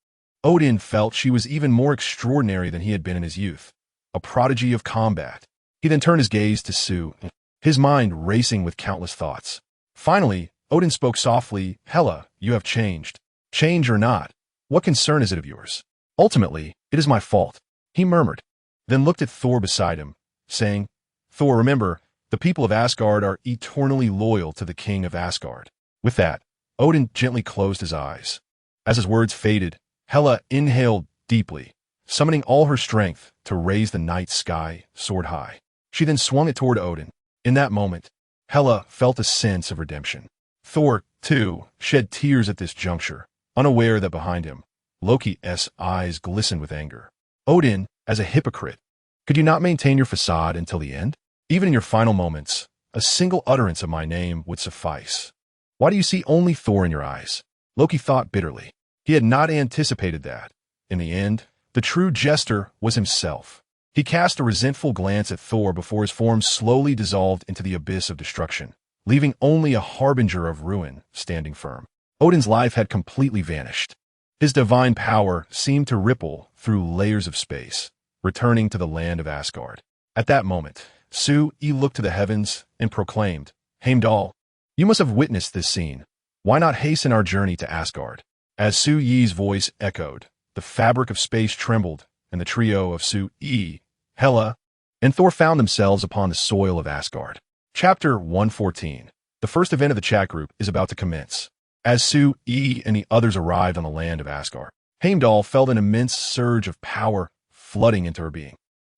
Odin felt she was even more extraordinary than he had been in his youth, a prodigy of combat. He then turned his gaze to Su, his mind racing with countless thoughts. Finally, Odin spoke softly, Hela, you have changed. Change or not, what concern is it of yours? Ultimately, it is my fault, he murmured, then looked at Thor beside him, saying, Thor, remember, the people of Asgard are eternally loyal to the king of Asgard. With that, Odin gently closed his eyes. As his words faded, Hela inhaled deeply, summoning all her strength to raise the night sky sword high. She then swung it toward Odin. In that moment, Hela felt a sense of redemption. Thor, too, shed tears at this juncture, unaware that behind him, Loki's eyes glistened with anger. Odin, as a hypocrite, could you not maintain your facade until the end? Even in your final moments, a single utterance of my name would suffice. Why do you see only Thor in your eyes? Loki thought bitterly. He had not anticipated that. In the end, the true jester was himself. He cast a resentful glance at Thor before his form slowly dissolved into the abyss of destruction, leaving only a harbinger of ruin standing firm. Odin's life had completely vanished. His divine power seemed to ripple through layers of space, returning to the land of Asgard. At that moment, Su-Yi looked to the heavens and proclaimed, Heimdall, you must have witnessed this scene. Why not hasten our journey to Asgard? As Su-Yi's voice echoed, the fabric of space trembled, and the trio of Su-Yi, Hela, and Thor found themselves upon the soil of Asgard. Chapter 114. The first event of the chat group is about to commence. As Su-Yi and the others arrived on the land of Asgard, Heimdall felt an immense surge of power flooding into her being.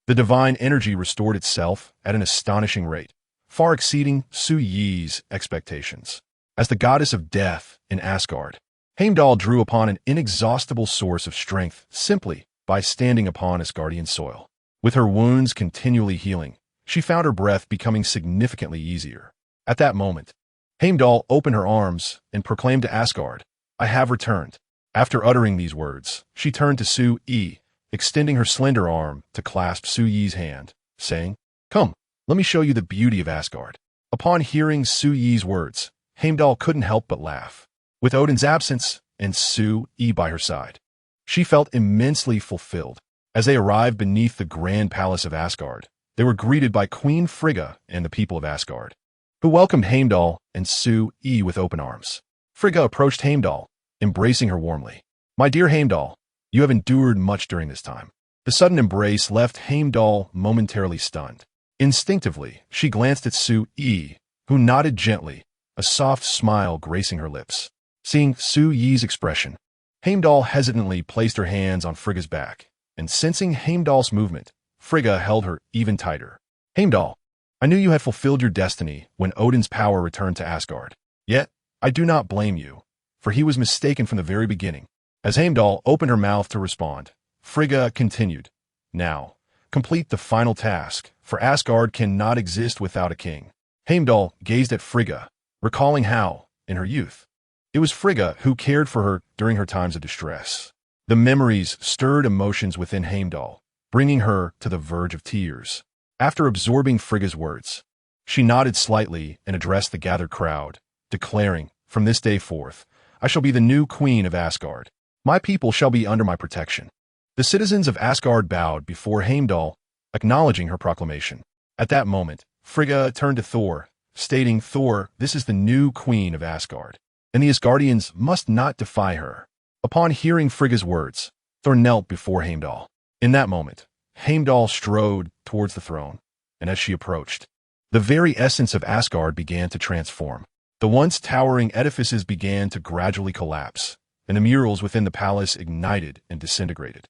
The divine energy restored itself at an astonishing rate, far exceeding Su-Yi's expectations. As the goddess of death in Asgard, Heimdall drew upon an inexhaustible source of strength simply by standing upon Asgardian soil. With her wounds continually healing, she found her breath becoming significantly easier. At that moment, Heimdall opened her arms and proclaimed to Asgard, I have returned. After uttering these words, she turned to Su-Yi, extending her slender arm to clasp Su-Yi's hand, saying, Come, let me show you the beauty of Asgard. Upon hearing Su-Yi's words, Heimdall couldn't help but laugh. With Odin's absence and Su-Yi by her side, she felt immensely fulfilled. As they arrived beneath the grand palace of Asgard, they were greeted by Queen Frigga and the people of Asgard, who welcomed Heimdall and Su-Yi with open arms. Frigga approached Heimdall, embracing her warmly. My dear Heimdall, you have endured much during this time. The sudden embrace left Heimdall momentarily stunned. Instinctively, she glanced at Su-Yi, who nodded gently, a soft smile gracing her lips. Seeing Su-Yi's expression, Heimdall hesitantly placed her hands on Frigga's back, and sensing Heimdall's movement, Frigga held her even tighter. Heimdall, I knew you had fulfilled your destiny when Odin's power returned to Asgard. Yet, I do not blame you, for he was mistaken from the very beginning. As Heimdall opened her mouth to respond, Frigga continued, Now, complete the final task, for Asgard cannot exist without a king. Heimdall gazed at Frigga, recalling how, in her youth, it was Frigga who cared for her during her times of distress. The memories stirred emotions within Heimdall, bringing her to the verge of tears. After absorbing Frigga's words, she nodded slightly and addressed the gathered crowd, declaring, From this day forth, I shall be the new queen of Asgard. My people shall be under my protection. The citizens of Asgard bowed before Heimdall, acknowledging her proclamation. At that moment, Frigga turned to Thor, stating, Thor, this is the new queen of Asgard, and the Asgardians must not defy her. Upon hearing Frigga's words, Thor knelt before Heimdall. In that moment, Heimdall strode towards the throne, and as she approached, the very essence of Asgard began to transform. The once towering edifices began to gradually collapse, and the murals within the palace ignited and disintegrated.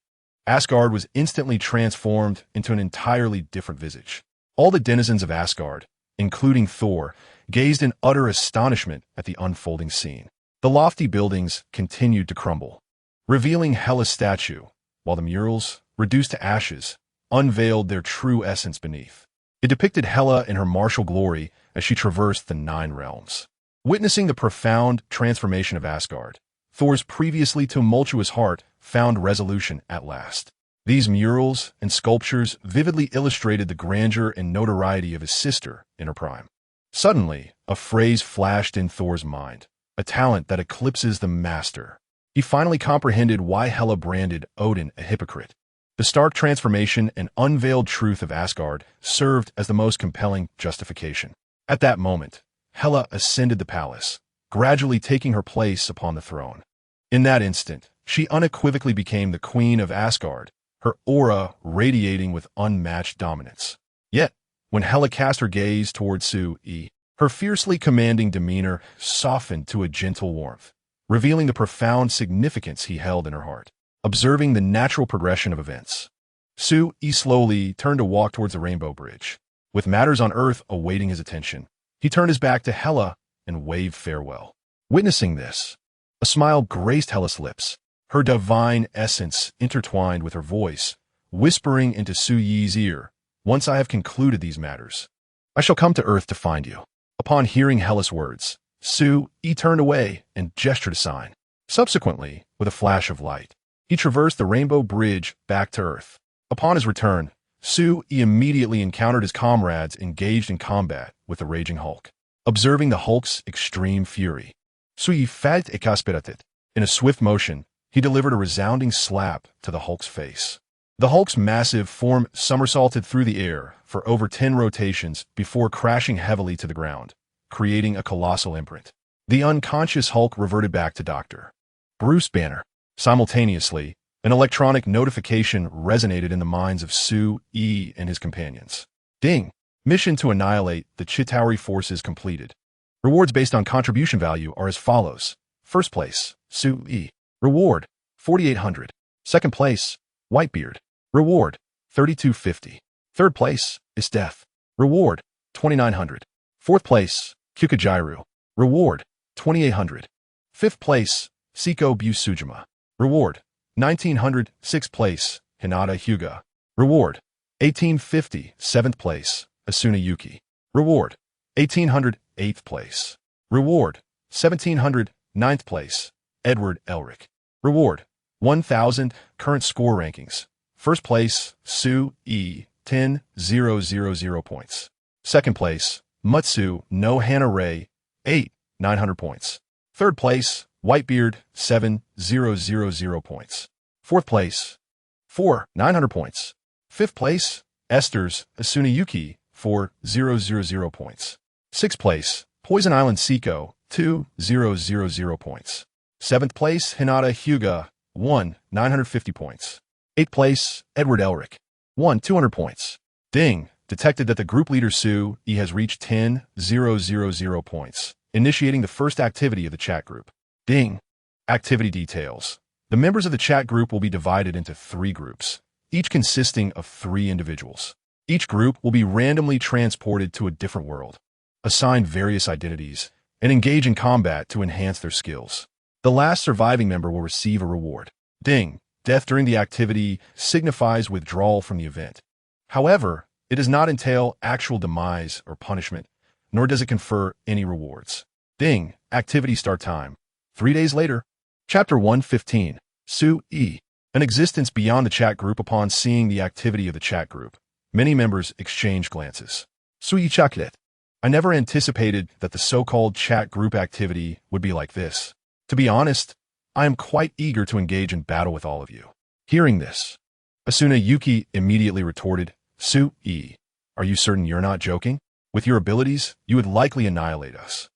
Asgard was instantly transformed into an entirely different visage. All the denizens of Asgard, including Thor, gazed in utter astonishment at the unfolding scene. The lofty buildings continued to crumble, revealing Hela's statue, while the murals, reduced to ashes, unveiled their true essence beneath. It depicted Hela in her martial glory as she traversed the 9 realms. Witnessing the profound transformation of Asgard, Thor's previously tumultuous heart found resolution at last. These murals and sculptures vividly illustrated the grandeur and notoriety of his sister in her prime. Suddenly, a phrase flashed in Thor's mind, a talent that eclipses the master. He finally comprehended why Hela branded Odin a hypocrite. The stark transformation and unveiled truth of Asgard served as the most compelling justification. At that moment, Hela ascended the palace, gradually taking her place upon the throne. In that instant, she unequivocally became the queen of Asgard, her aura radiating with unmatched dominance. Yet, when Hela cast her gaze toward Su-yi, her fiercely commanding demeanor softened to a gentle warmth, revealing the profound significance he held in her heart. Observing the natural progression of events, Su-yi slowly turned to walk towards the Rainbow Bridge. With matters on Earth awaiting his attention, he turned his back to Hela and waved farewell. Witnessing this, a smile graced Hela's lips, her divine essence intertwined with her voice, whispering into Su-yi's ear, "Once I have concluded these matters, I shall come to Earth to find you." Upon hearing Hela's words, Su-yi turned away and gestured a sign. Subsequently, with a flash of light, he traversed the Rainbow Bridge back to Earth. Upon his return, Su-yi immediately encountered his comrades engaged in combat with the raging Hulk. Observing the Hulk's extreme fury, Su-yi felt exasperated. In a swift motion, he delivered a resounding slap to the Hulk's face. The Hulk's massive form somersaulted through the air for over 10 rotations before crashing heavily to the ground, creating a colossal imprint. The unconscious Hulk reverted back to Dr. Bruce Banner. Simultaneously, an electronic notification resonated in the minds of Su-yi and his companions. Ding! Mission to annihilate the Chitauri forces completed. Rewards based on contribution value are as follows. First place, Su-yi. Reward, 4,800. Second place, Whitebeard. Reward, 3,250. Third place is Death. Reward, 2,900. Fourth place, Kyukajiru. Reward, 2,800. Fifth place, Seiko Busujima. Reward, 1,900. Sixth place, Hinata Hyuga. Reward, 1,850. Seventh place, Asuna Yuki. Reward, 1,800. Eighth place. Reward, 1,700. Ninth place, Edward Elric. Reward, 1,000. Current score rankings. First place, Su-yi, 10,000 points. Second place, Mutsu no Hana-Rei, 8,900 points. Third place, Whitebeard, 7,000 points. Fourth place, 4,900 points. Fifth place, Esther's Asuna Yuki, 4,000 points. Sixth place, Poison Island Seiko, 2,000 points. Seventh place, Hinata Hyuga, 1,950 points. Eighth place, Edward Elric, 1,200 points. Ding! Detected that the group leader Su-yi has reached 10,000 points, initiating the first activity of the chat group. Ding! Activity details. The members of the chat group will be divided into 3 groups, each consisting of 3 individuals. Each group will be randomly transported to a different world, assign various identities, and engage in combat to enhance their skills. The last surviving member will receive a reward. Ding! Death during the activity signifies withdrawal from the event. However, it does not entail actual demise or punishment, nor does it confer any rewards. Ding! Activity start time. 3 days later. Chapter 115. Su-yi. An existence beyond the chat group. Upon seeing the activity of the chat group, many members exchange glances. Su-yi chocolate. I never anticipated that the so-called chat group activity would be like this. To be honest, I am quite eager to engage in battle with all of you. Hearing this, Asuna Yuki immediately retorted, Su-yi, are you certain you're not joking? With your abilities, you would likely annihilate us.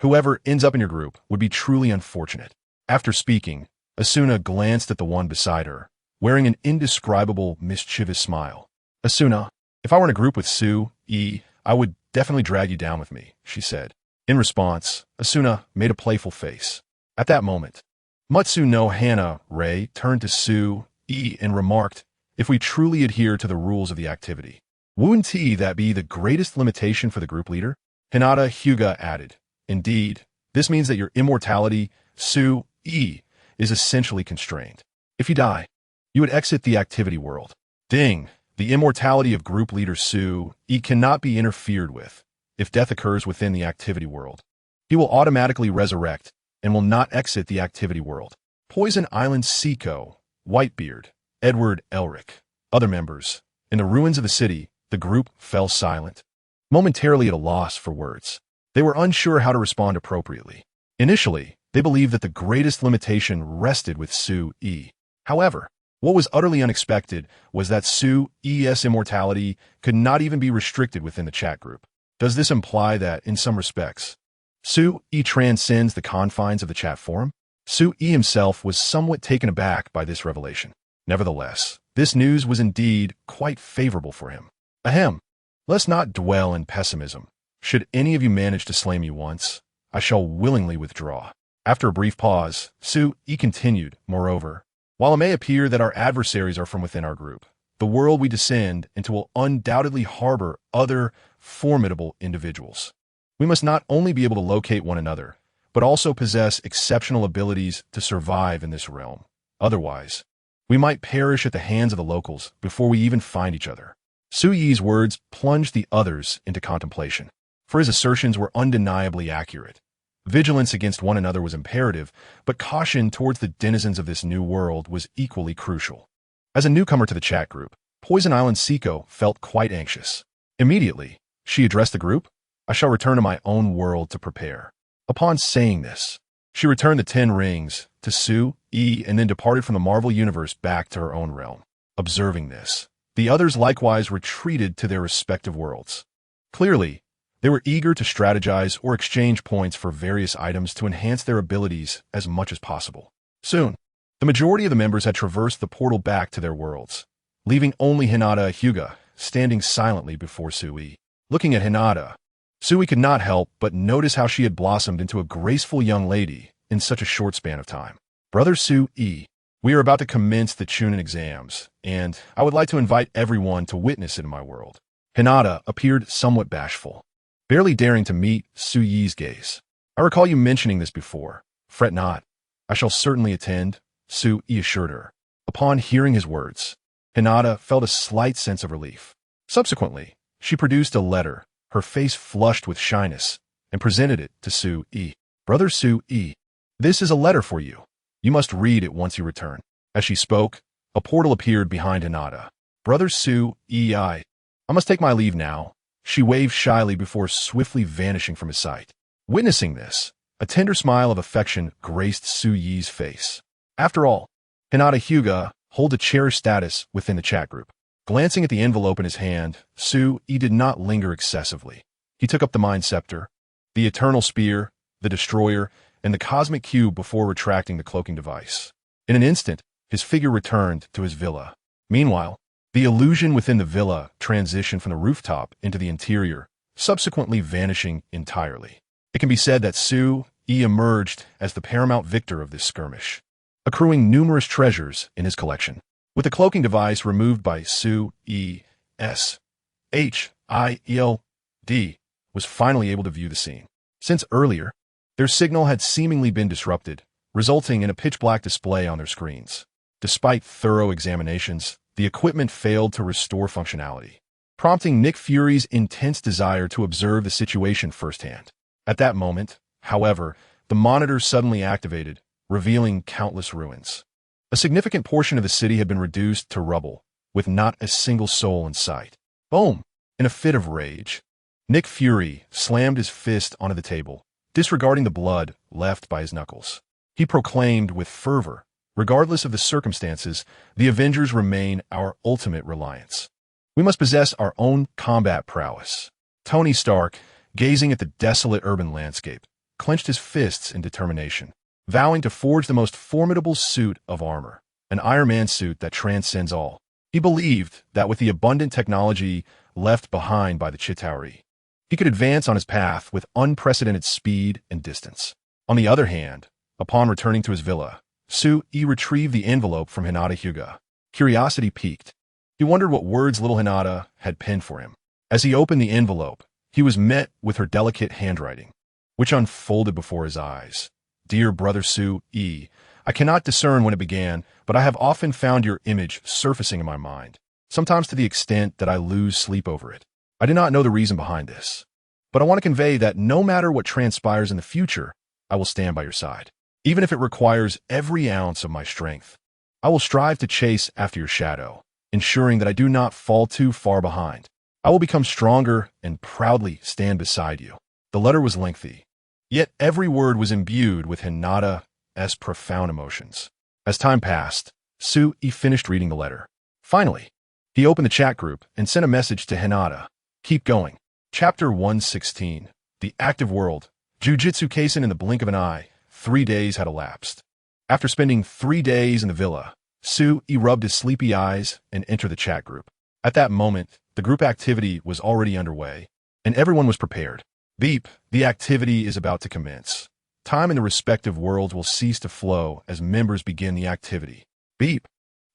Whoever ends up in your group would be truly unfortunate. After speaking, Asuna glanced at the one beside her, wearing an indescribable, mischievous smile. Asuna, if I were in a group with Su-yi, I would definitely drag you down with me, she said. In response, Asuna made a playful face. At that moment, Mutsu no Hana-Rei turned to Su-yi and remarked, if we truly adhere to the rules of the activity, wouldn't that be the greatest limitation for the group leader? Hinata Hyuga added, indeed, this means that your immortality, Su-yi, is essentially constrained. If you die, you would exit the activity world. Ding! The immortality of group leader Su-yi cannot be interfered with. If death occurs within the activity world, he will automatically resurrect and will not exit the activity world. Poison Island Seiko, Whitebeard, Edward Elric, other members. In the ruins of the city, the group fell silent, momentarily at a loss for words. They were unsure how to respond appropriately. Initially, they believed that the greatest limitation rested with Su-yi. However, what was utterly unexpected was that Su-yi's immortality could not even be restricted within the chat group. Does this imply that, in some respects, Su-E transcends the confines of the chat forum. Su-E himself was somewhat taken aback by this revelation. Nevertheless, this news was indeed quite favorable for him. Ahem. Let's not dwell in pessimism. Should any of you manage to slay me once, I shall willingly withdraw. After a brief pause, Su-E continued, moreover, while it may appear that our adversaries are from within our group, the world we descend into will undoubtedly harbor other formidable individuals. We must not only be able to locate one another, but also possess exceptional abilities to survive in this realm. Otherwise, we might perish at the hands of the locals before we even find each other. Su-Yi's words plunged the others into contemplation, for his assertions were undeniably accurate. Vigilance against one another was imperative, but caution towards the denizens of this new world was equally crucial. As a newcomer to the chat group, Poison Island Siko felt quite anxious. Immediately, she addressed the group. I shall return to my own world to prepare. Upon saying this, she returned the 10 rings to Su-E and then departed from the Marvel Universe back to her own realm. Observing this, the others likewise retreated to their respective worlds. Clearly, they were eager to strategize or exchange points for various items to enhance their abilities as much as possible. Soon, the majority of the members had traversed the portal back to their worlds, leaving only Hinata Hyuga standing silently before Su-E. Looking at Hinata, Su-E could not help but notice how she had blossomed into a graceful young lady in such a short span of time. Brother Su-E, we are about to commence the Chunin exams, and I would like to invite everyone to witness it in my world. Hinata appeared somewhat bashful, barely daring to meet Su-Yi's gaze. I recall you mentioning this before. Fret not. I shall certainly attend, Su-E assured her. Upon hearing his words, Hinata felt a slight sense of relief. Subsequently, she produced a letter, her face flushed with shyness, and presented it to Su-E. Brother Su-E, this is a letter for you. You must read it once you return. As she spoke, a portal appeared behind Hinata. Brother Su-E, I must take my leave now. She waved shyly before swiftly vanishing from his sight. Witnessing this, a tender smile of affection graced Su-Yi's face. After all, Hinata Hyuga holds a cherished status within the chat group. Glancing at the envelope in his hand, Su-E did not linger excessively. He took up the Mind Scepter, the Eternal Spear, the Destroyer, and the Cosmic Cube before retracting the cloaking device. In an instant, his figure returned to his villa. Meanwhile, the illusion within the villa transitioned from the rooftop into the interior, subsequently vanishing entirely. It can be said that Su-E emerged as the paramount victor of this skirmish, accruing numerous treasures in his collection. With the cloaking device removed by Su-E, S-H-I-E-L-D was finally able to view the scene. Since earlier, their signal had seemingly been disrupted, resulting in a pitch-black display on their screens. Despite thorough examinations, the equipment failed to restore functionality, prompting Nick Fury's intense desire to observe the situation firsthand. At that moment, however, the monitor suddenly activated, revealing countless ruins. A significant portion of the city had been reduced to rubble, with not a single soul in sight. Boom! In a fit of rage, Nick Fury slammed his fist onto the table, disregarding the blood left by his knuckles. He proclaimed with fervor, regardless of the circumstances, the Avengers remain our ultimate reliance. We must possess our own combat prowess. Tony Stark, gazing at the desolate urban landscape, clenched his fists in determination, vowing to forge the most formidable suit of armor, an Iron Man suit that transcends all. He believed that with the abundant technology left behind by the Chitauri, he could advance on his path with unprecedented speed and distance. On the other hand, upon returning to his villa, Su-E retrieved the envelope from Hinata Hyuga. Curiosity piqued. He wondered what words little Hinata had penned for him. As he opened the envelope, he was met with her delicate handwriting, which unfolded before his eyes. Dear Brother Su-E, I cannot discern when it began, but I have often found your image surfacing in my mind, sometimes to the extent that I lose sleep over it. I do not know the reason behind this, but I want to convey that no matter what transpires in the future, I will stand by your side. Even if it requires every ounce of my strength, I will strive to chase after your shadow, ensuring that I do not fall too far behind. I will become stronger and proudly stand beside you. The letter was lengthy, yet every word was imbued with Hinata's profound emotions. As time passed, Su-E finished reading the letter. Finally, he opened the chat group and sent a message to Hinata. Keep going. Chapter 116. The Active World. Jujitsu Kaisen in the blink of an eye, 3 days had elapsed. After spending 3 days in the villa, Su-e rubbed his sleepy eyes and entered the chat group. At that moment, the group activity was already underway, and everyone was prepared. Beep, the activity is about to commence. Time in the respective worlds will cease to flow as members begin the activity. Beep.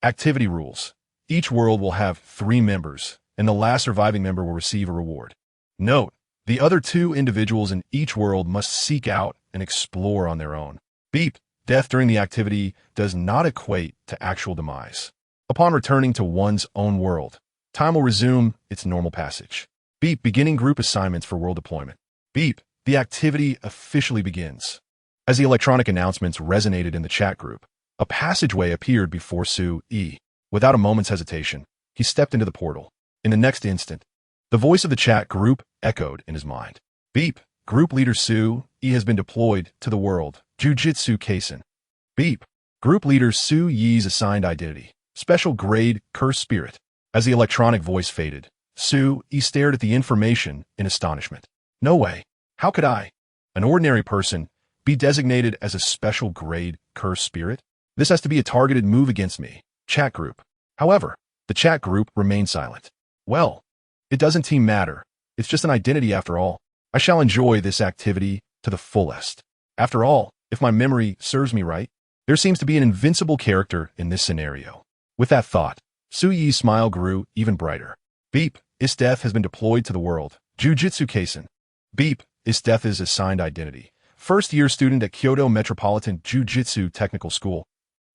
Activity rules. Each world will have 3 members, and the last surviving member will receive a reward. Note, the other 2 individuals in each world must seek out and explore on their own. Beep. Death during the activity does not equate to actual demise. Upon returning to one's own world, time will resume its normal passage. Beep. Beginning group assignments for world deployment. Beep. The activity officially begins. As the electronic announcements resonated in the chat group, a passageway appeared before Su-e. Without a moment's hesitation, he stepped into the portal. In the next instant, the voice of the chat group echoed in his mind. Beep. Group leader Su-e has been deployed to the world. Jujitsu Kaisen. Beep. Group leader Su-ye's assigned identity. Special grade Curse Spirit. As the electronic voice faded, Su-e stared at the information in astonishment. No way. How could I, an ordinary person, be designated as a special grade Curse Spirit? This has to be a targeted move against me. Chat group. However, the chat group remained silent. Well, it doesn't matter. It's just an identity after all. I shall enjoy this activity to the fullest. After all, if my memory serves me right, there seems to be an invincible character in this scenario. With that thought, Su-ye's smile grew even brighter. Beep. Isteth has been deployed to the world. Jujitsu Kaisen. Beep. Isteth is assigned identity. First-year student at Kyoto Metropolitan Jiu-Jitsu Technical School.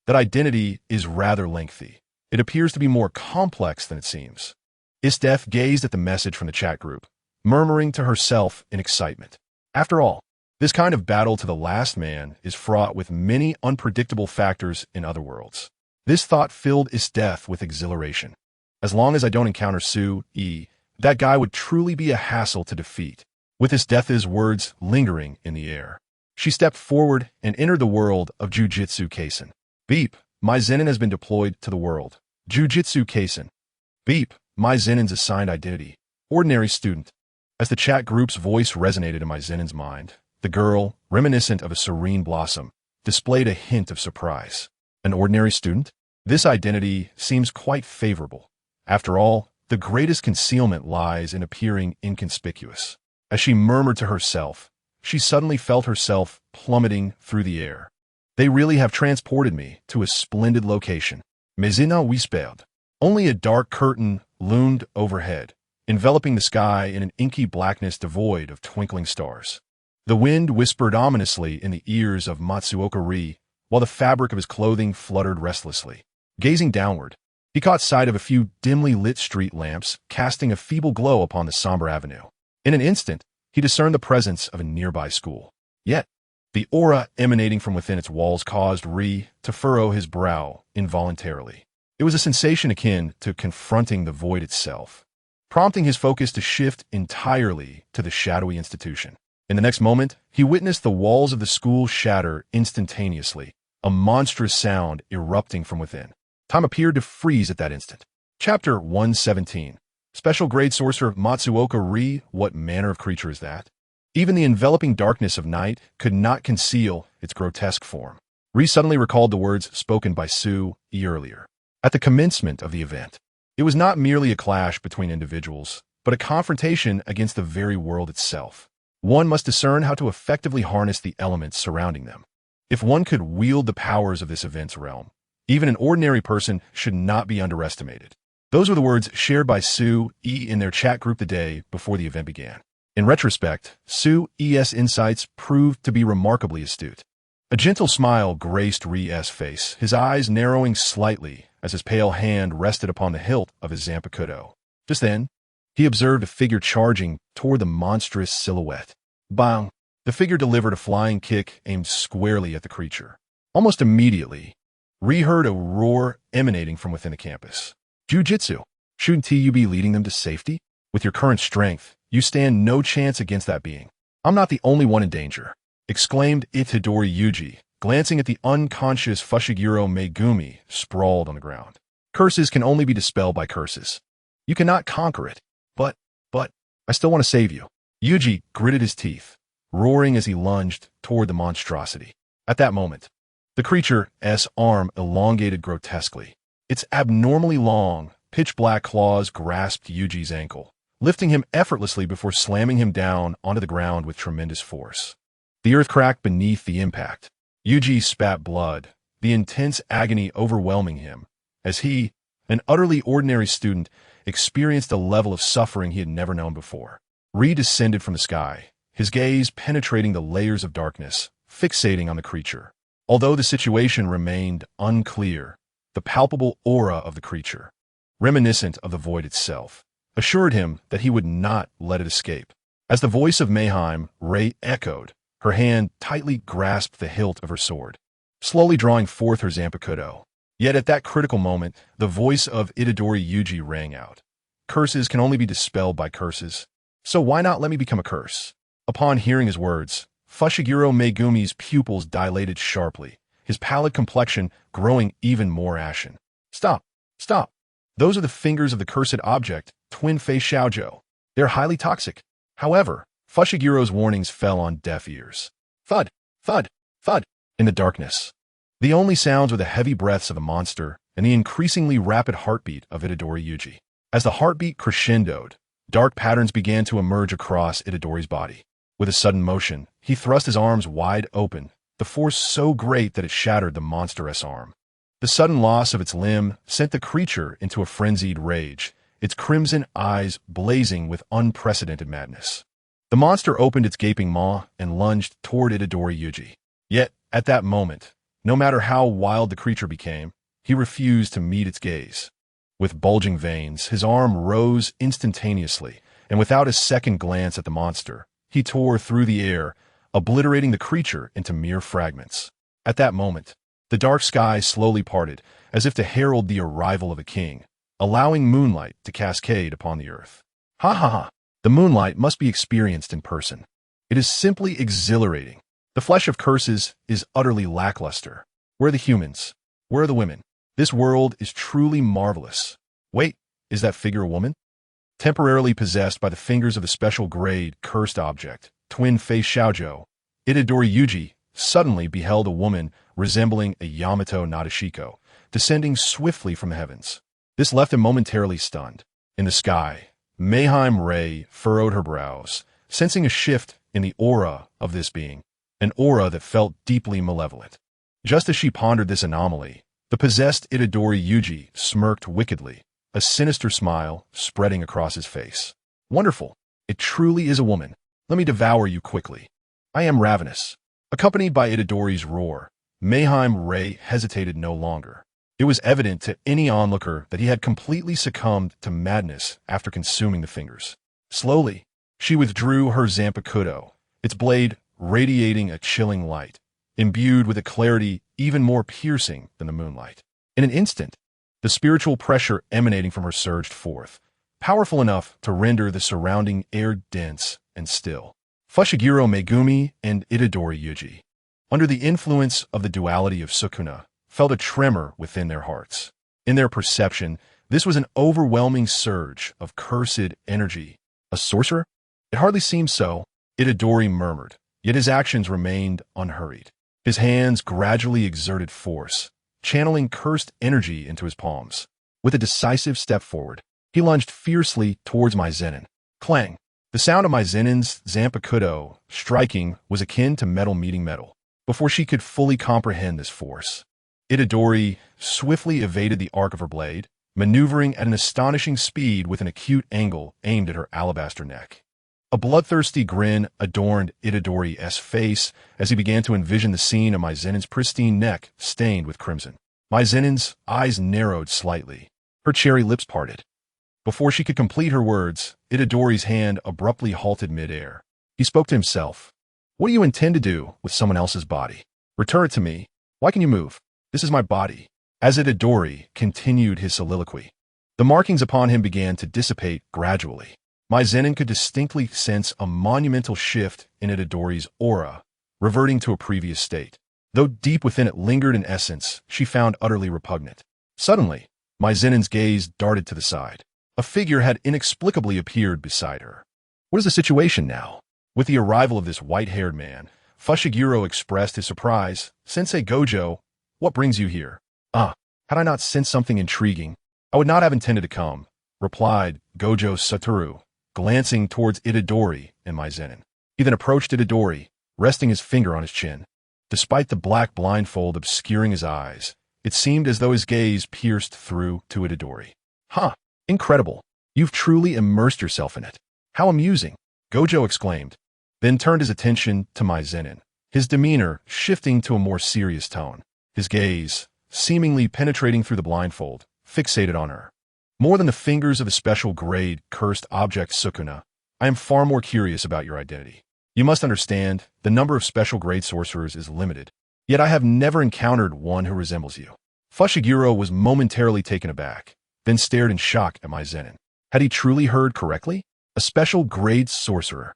That identity is rather lengthy. It appears to be more complex than it seems. Isteth gazed at the message from the chat group, murmuring to herself in excitement. After all, this kind of battle to the last man is fraught with many unpredictable factors in other worlds. This thought filled Isteth with exhilaration. As long as I don't encounter Su-e, that guy would truly be a hassle to defeat. With Isteth's words lingering in the air, she stepped forward and entered the world of Jujitsu Kaisen. Beep. My Zenin has been deployed to the world. Jujitsu Kaisen. Beep. My Zenin's assigned identity. Ordinary student. As the chat group's voice resonated in my Zenin's mind, the girl, reminiscent of a serene blossom, displayed a hint of surprise. An ordinary student? This identity seems quite favorable. After all, the greatest concealment lies in appearing inconspicuous. As she murmured to herself, she suddenly felt herself plummeting through the air. They really have transported me to a splendid location. Mezina Whitebeard. Only a dark curtain loomed overhead, enveloping the sky in an inky blackness devoid of twinkling stars. The wind whispered ominously in the ears of Matsuoka-ri, while the fabric of his clothing fluttered restlessly. Gazing downward, he caught sight of a few dimly lit street lamps casting a feeble glow upon the somber avenue. In an instant, he discerned the presence of a nearby school. Yet, the aura emanating from within its walls caused Ri to furrow his brow involuntarily. It was a sensation akin to confronting the void itself, prompting his focus to shift entirely to the shadowy institution. In the next moment, he witnessed the walls of the school shatter instantaneously, a monstrous sound erupting from within. Time appeared to freeze at that instant. Chapter 117. Special grade sorcerer Matsuoka-ri, what manner of creature is that? Even the enveloping darkness of night could not conceal its grotesque form. Ri suddenly recalled the words spoken by Su-e earlier. At the commencement of the event, it was not merely a clash between individuals, but a confrontation against the very world itself. One must discern how to effectively harness the elements surrounding them. If one could wield the powers of this event's realm, even an ordinary person should not be underestimated. Those were the words shared by Su-e in their chat group the day before the event began. In retrospect, Su-e's insights proved to be remarkably astute. A gentle smile graced Ri's face, his eyes narrowing slightly as his pale hand rested upon the hilt of his Zanpakuto. Just then, he observed a figure charging toward the monstrous silhouette. Bang! The figure delivered a flying kick aimed squarely at the creature. Almost immediately, Ri heard a roar emanating from within the campus. Jiu-Jitsu! Shouldn't you be leading them to safety? With your current strength, you stand no chance against that being. I'm not the only one in danger, exclaimed Itadori Yuji, glancing at the unconscious Fushiguro Megumi sprawled on the ground. Curses can only be dispelled by curses. You cannot conquer it. But, I still want to save you. Yuji gritted his teeth. roaring as he lunged toward the monstrosity. At that moment, the creature's arm elongated grotesquely. Its abnormally long, pitch-black claws grasped Yuji's ankle, lifting him effortlessly before slamming him down onto the ground with tremendous force. The earth cracked beneath the impact. Yuji spat blood, the intense agony overwhelming him, as he, an utterly ordinary student, experienced a level of suffering he had never known before. Re descended from the sky, his gaze penetrating the layers of darkness, fixating on the creature. Although the situation remained unclear, the palpable aura of the creature, reminiscent of the void itself, assured him that he would not let it escape. As the voice of Mayhem re-echoed, her hand tightly grasped the hilt of her sword, slowly drawing forth her Zanpakuto. Yet at that critical moment, the voice of Itadori Yuji rang out. Curses can only be dispelled by curses, so why not let me become a curse? Upon hearing his words, Fushiguro Megumi's pupils dilated sharply, his pallid complexion growing even more ashen. Stop! Stop! Those are the fingers of the cursed object, twin-face Xiaojiu. They're highly toxic. However, Fushiguro's warnings fell on deaf ears. Thud! Thud! Thud! In the darkness, the only sounds were the heavy breaths of the monster and the increasingly rapid heartbeat of Itadori Yuji. As the heartbeat crescendoed, dark patterns began to emerge across Itadori's body. With a sudden motion, he thrust his arms wide open, the force so great that it shattered the monstrous arm. The sudden loss of its limb sent the creature into a frenzied rage, its crimson eyes blazing with unprecedented madness. The monster opened its gaping maw and lunged toward Itadori Yuji. Yet, at that moment, no matter how wild the creature became, he refused to meet its gaze. With bulging veins, his arm rose instantaneously, and without a second glance at the monster, he tore through the air, obliterating the creature into mere fragments. At that moment, the dark sky slowly parted, as if to herald the arrival of a king, allowing moonlight to cascade upon the earth. Ha ha ha! The moonlight must be experienced in person. It is simply exhilarating. The flesh of curses is utterly lackluster. Where are the humans? Where are the women? This world is truly marvelous. Wait, is that figure a woman? Temporarily possessed by the fingers of the special grade cursed object, twin-face Xiaojiu, Itadori Yuji suddenly beheld a woman resembling a Yamato Nadeshiko, descending swiftly from the heavens. This left him momentarily stunned. In the sky, Mayhem Ray furrowed her brows, sensing a shift in the aura of this being, an aura that felt deeply malevolent. Just as she pondered this anomaly, the possessed Itadori Yuji smirked wickedly, a sinister smile spreading across his face. Wonderful! It truly is a woman. Let me devour you quickly. I am ravenous. Accompanied by Itadori's roar, Mayhem Ray hesitated no longer. It was evident to any onlooker that he had completely succumbed to madness after consuming the fingers. Slowly, she withdrew her Zanpakuto, its blade radiating a chilling light, imbued with a clarity even more piercing than the moonlight. In an instant, the spiritual pressure emanating from her surged forth, powerful enough to render the surrounding air dense and still. Fushiguro Megumi and Itadori Yuji, under the influence of the duality of Sukuna, felt a tremor within their hearts. In their perception, this was an overwhelming surge of cursed energy. A sorcerer? It hardly seemed so, Itadori murmured, yet his actions remained unhurried. His hands gradually exerted force, channeling cursed energy into his palms. With a decisive step forward, he lunged fiercely towards Maizenin. Clang! The sound of Maizenin's Zanpakuto striking was akin to metal meeting metal. Before she could fully comprehend this force, Itadori swiftly evaded the arc of her blade, maneuvering at an astonishing speed with an acute angle aimed at her alabaster neck. A bloodthirsty grin adorned Itadori's face as he began to envision the scene of Maizenin's pristine neck stained with crimson. Maizenin's eyes narrowed slightly. Her cherry lips parted. Before she could complete her words, Itadori's hand abruptly halted midair. He spoke to himself. What do you intend to do with someone else's body? Return it to me. Why can you move? This is my body. As Itadori continued his soliloquy, the markings upon him began to dissipate gradually. Maizenin could distinctly sense a monumental shift in Itadori's aura, reverting to a previous state. Though deep within it lingered an essence she found utterly repugnant. Suddenly, Maizenin's gaze darted to the side. A figure had inexplicably appeared beside her. What is the situation now? With the arrival of this white-haired man, Fushiguro expressed his surprise. "Sensei Gojo, what brings you here?" "Ah, had I not sensed something intriguing, I would not have intended to come," replied Gojo Satoru, glancing towards Itadori and Maizenin. He then approached Itadori, resting his finger on his chin. Despite the black blindfold obscuring his eyes, it seemed as though his gaze pierced through to Itadori. "Huh, incredible. You've truly immersed yourself in it. How amusing," Gojo exclaimed, then turned his attention to Maizenin, his demeanor shifting to a more serious tone, his gaze, seemingly penetrating through the blindfold, fixated on her. "More than the fingers of a special grade cursed object Sukuna, I am far more curious about your identity. You must understand, the number of special grade sorcerers is limited, yet I have never encountered one who resembles you." Fushiguro was momentarily taken aback, then stared in shock at Maizenin. Had he truly heard correctly? A special grade sorcerer.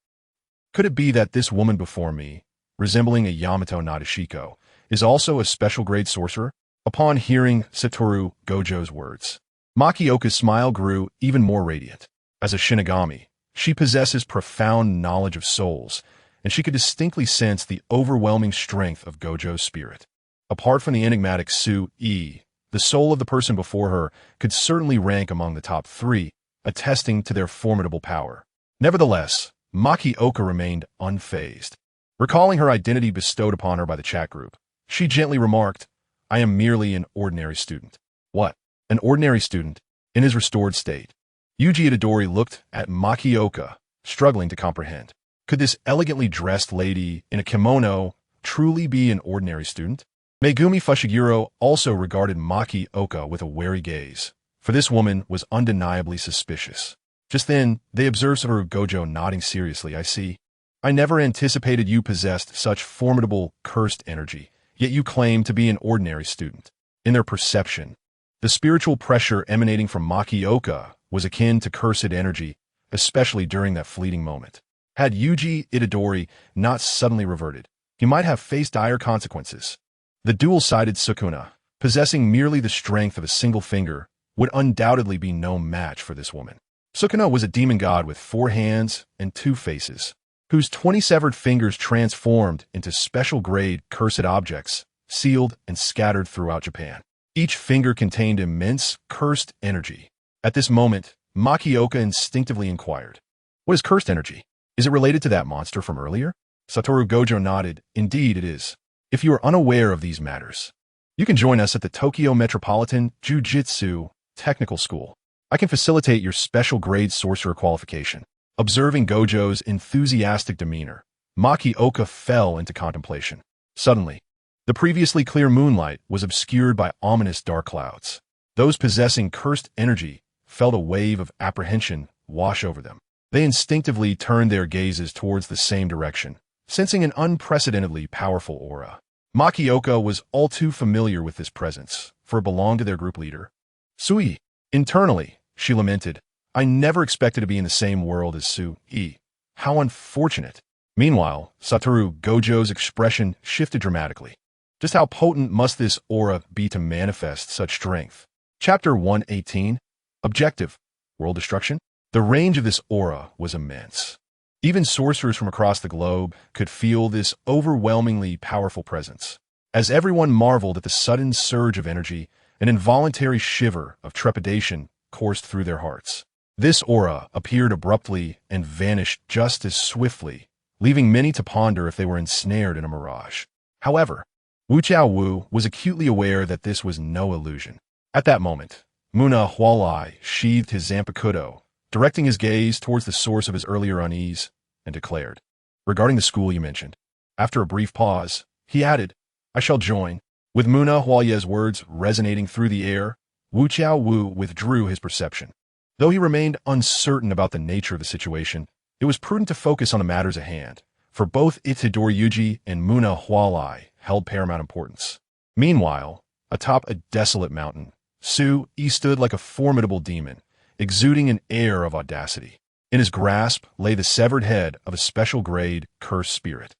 Could it be that this woman before me, resembling a Yamato Nadeshiko, is also a special grade sorcerer? Upon hearing Satoru Gojo's words, Makioka's smile grew even more radiant. As a Shinigami, she possesses profound knowledge of souls, and she could distinctly sense the overwhelming strength of Gojo's spirit. Apart from the enigmatic Su-E, the soul of the person before her could certainly rank among the top 3, attesting to their formidable power. Nevertheless, Makioka remained unfazed. Recalling her identity bestowed upon her by the chat group, she gently remarked, "I am merely an ordinary student." What? An ordinary student? In his restored state? Yuji Itadori looked at Makioka, struggling to comprehend. Could this elegantly dressed lady in a kimono truly be an ordinary student? Megumi Fushiguro also regarded Makioka with a wary gaze, for this woman was undeniably suspicious. Just then, they observed Satoru Gojo nodding seriously. "I see. I never anticipated you possessed such formidable, cursed energy, yet you claim to be an ordinary student." In their perception, the spiritual pressure emanating from Makioka was akin to cursed energy, especially during that fleeting moment. Had Yuji Itadori not suddenly reverted, he might have faced dire consequences. The dual-sided Sukuna, possessing merely the strength of a single finger, would undoubtedly be no match for this woman. Sukuna was a demon god with 4 hands and 2 faces, whose 20 severed fingers transformed into special-grade cursed objects, sealed and scattered throughout Japan. Each finger contained immense, cursed energy. At this moment, Makioka instinctively inquired, "What is cursed energy? Is it related to that monster from earlier?" Satoru Gojo nodded. "Indeed it is. If you are unaware of these matters, you can join us at the Tokyo Metropolitan Jiu-Jitsu Technical School. I can facilitate your special grade sorcerer qualification." Observing Gojo's enthusiastic demeanor, Makioka fell into contemplation. Suddenly, the previously clear moonlight was obscured by ominous dark clouds. Those possessing cursed energy felt a wave of apprehension wash over them. They instinctively turned their gazes towards the same direction, sensing an unprecedentedly powerful aura. Makioka was all too familiar with this presence, for it belonged to their group leader. "Sui." Internally, she lamented, "I never expected to be in the same world as Sui. How unfortunate." Meanwhile, Satoru Gojo's expression shifted dramatically. Just how potent must this aura be to manifest such strength? Chapter 118. Objective: World Destruction. The range of this aura was immense. Even sorcerers from across the globe could feel this overwhelmingly powerful presence. As everyone marveled at the sudden surge of energy, an involuntary shiver of trepidation coursed through their hearts. This aura appeared abruptly and vanished just as swiftly, leaving many to ponder if they were ensnared in a mirage. However, Wu Qiaowu was acutely aware that this was no illusion. At that moment, Muna Hualai sheathed his Zanpakuto, directing his gaze towards the source of his earlier unease, and declared, "Regarding the school you mentioned." After a brief pause, he added, "I shall join." With Muna Hualai's words resonating through the air, Wu Qiaowu withdrew his perception. Though he remained uncertain about the nature of the situation, it was prudent to focus on the matters at hand, for both Itadori Yuji and Muna Hualai held paramount importance. Meanwhile, atop a desolate mountain, Su-E stood like a formidable demon, exuding an air of audacity. In his grasp lay the severed head of a special-grade cursed spirit.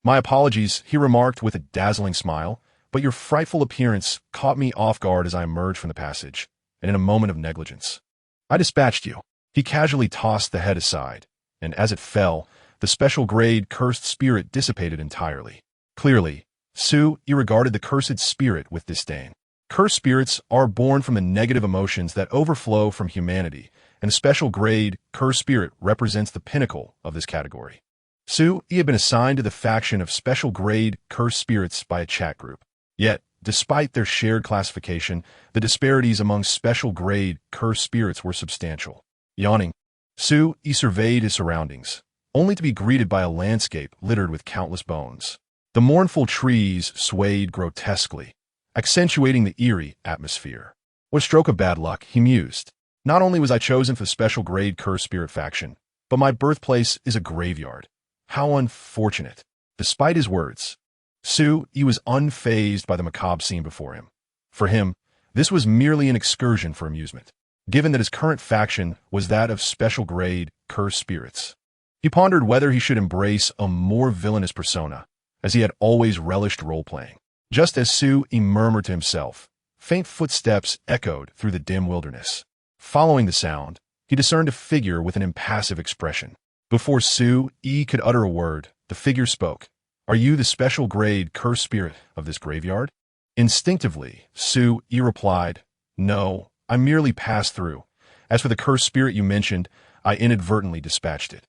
My apologies," he remarked with a dazzling smile, "but your frightful appearance caught me off guard as I emerged from the passage, and in a moment of negligence, I dispatched you." He casually tossed the head aside, and as it fell, the special grade cursed spirit dissipated entirely. Clearly, Su Yi regarded the cursed spirit with disdain. Cursed spirits are born from the negative emotions that overflow from humanity, and the special grade cursed spirit represents the pinnacle of this category. Su Yi had been assigned to the faction of special grade cursed spirits by a chat group. Yet, despite their shared classification, the disparities among special grade cursed spirits were substantial. Yawning, Su Yi surveyed his surroundings, only to be greeted by a landscape littered with countless bones. The mournful trees swayed grotesquely, accentuating the eerie atmosphere. What a stroke of bad luck, he mused. Not only was I chosen for the special grade cursed spirit faction, but my birthplace is a graveyard. How unfortunate. Despite his words, Su Yi was unfazed by the macabre scene before him. For him, this was merely an excursion for amusement, given that his current faction was that of special grade cursed spirits. He pondered whether he should embrace a more villainous persona, as he had always relished role-playing. Just as Su Yi murmured to himself, faint footsteps echoed through the dim wilderness. Following the sound, he discerned a figure with an impassive expression. Before Su Yi could utter a word, the figure spoke. Are you the special grade cursed spirit of this graveyard? Instinctively, Su Yi replied, No, I merely passed through. As for the cursed spirit you mentioned, I inadvertently dispatched it.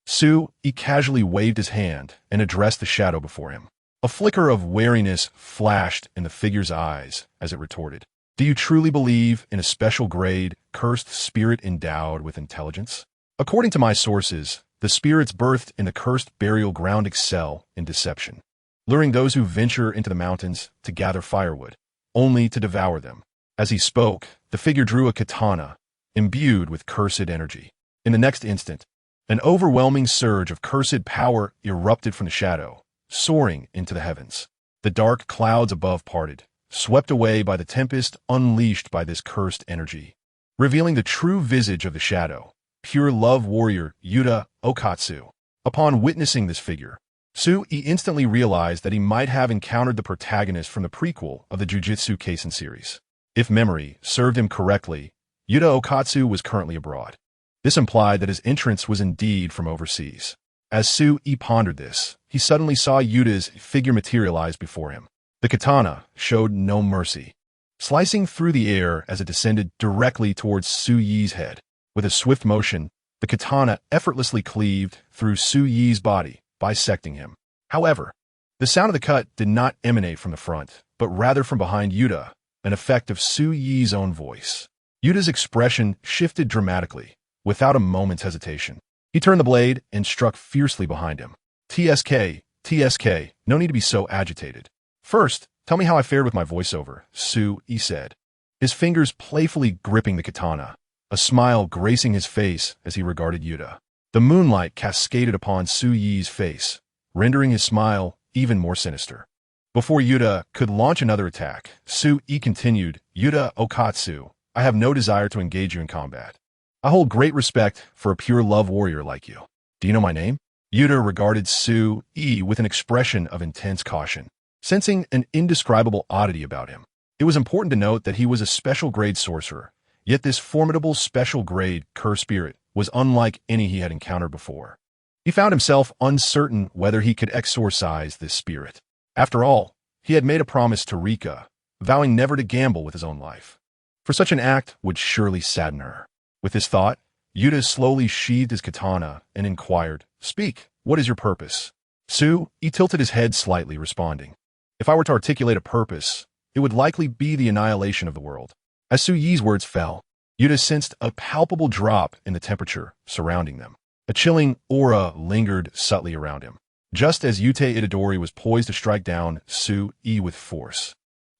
Su Yi casually waved his hand and addressed the shadow before him. A flicker of wariness flashed in the figure's eyes as it retorted. Do you truly believe in a special grade cursed spirit endowed with intelligence? According to my sources, the spirits birthed in the cursed burial ground excel in deception, luring those who venture into the mountains to gather firewood, only to devour them. As he spoke, the figure drew a katana, imbued with cursed energy. In the next instant, an overwhelming surge of cursed power erupted from the shadow, soaring into the heavens. The dark clouds above parted, swept away by the tempest unleashed by this cursed energy, revealing the true visage of the shadow, pure love warrior Yuta Okatsu. Upon witnessing this figure, Su Yi instantly realized that he might have encountered the protagonist from the prequel of the Jujutsu Kaisen series. If memory served him correctly, Yuta Okatsu was currently abroad. This implied that his entrance was indeed from overseas. As Su Yi pondered this, he suddenly saw Yuta's figure materialize before him. The katana showed no mercy, slicing through the air as it descended directly towards Su Yi's head. With a swift motion, the katana effortlessly cleaved through Su Yi's body, bisecting him. However, the sound of the cut did not emanate from the front, but rather from behind Yuta, an effect of Su Yi's own voice. Yuta's expression shifted dramatically, without a moment's hesitation. He turned the blade and struck fiercely behind him. TSK, no need to be so agitated. First, tell me how I fared with my voiceover, Su Yi said, his fingers playfully gripping the katana, a smile gracing his face as he regarded Yuta. The moonlight cascaded upon Su Yi's face, rendering his smile even more sinister. Before Yuta could launch another attack, Su Yi continued, Yuta Okatsu, I have no desire to engage you in combat. I hold great respect for a pure love warrior like you. Do you know my name? Yuta regarded Su Yi with an expression of intense caution, sensing an indescribable oddity about him. It was important to note that he was a special grade sorcerer, yet this formidable special grade cursed spirit was unlike any he had encountered before. He found himself uncertain whether he could exorcise this spirit. After all, he had made a promise to Rika, vowing never to gamble with his own life, for such an act would surely sadden her. With this thought, Yuta slowly sheathed his katana and inquired, Speak, what is your purpose? Su Yi tilted his head slightly, responding, If I were to articulate a purpose, it would likely be the annihilation of the world. As Su Yi's words fell, Yuta sensed a palpable drop in the temperature surrounding them. A chilling aura lingered subtly around him, just as Yute Itadori was poised to strike down Su Yi with force.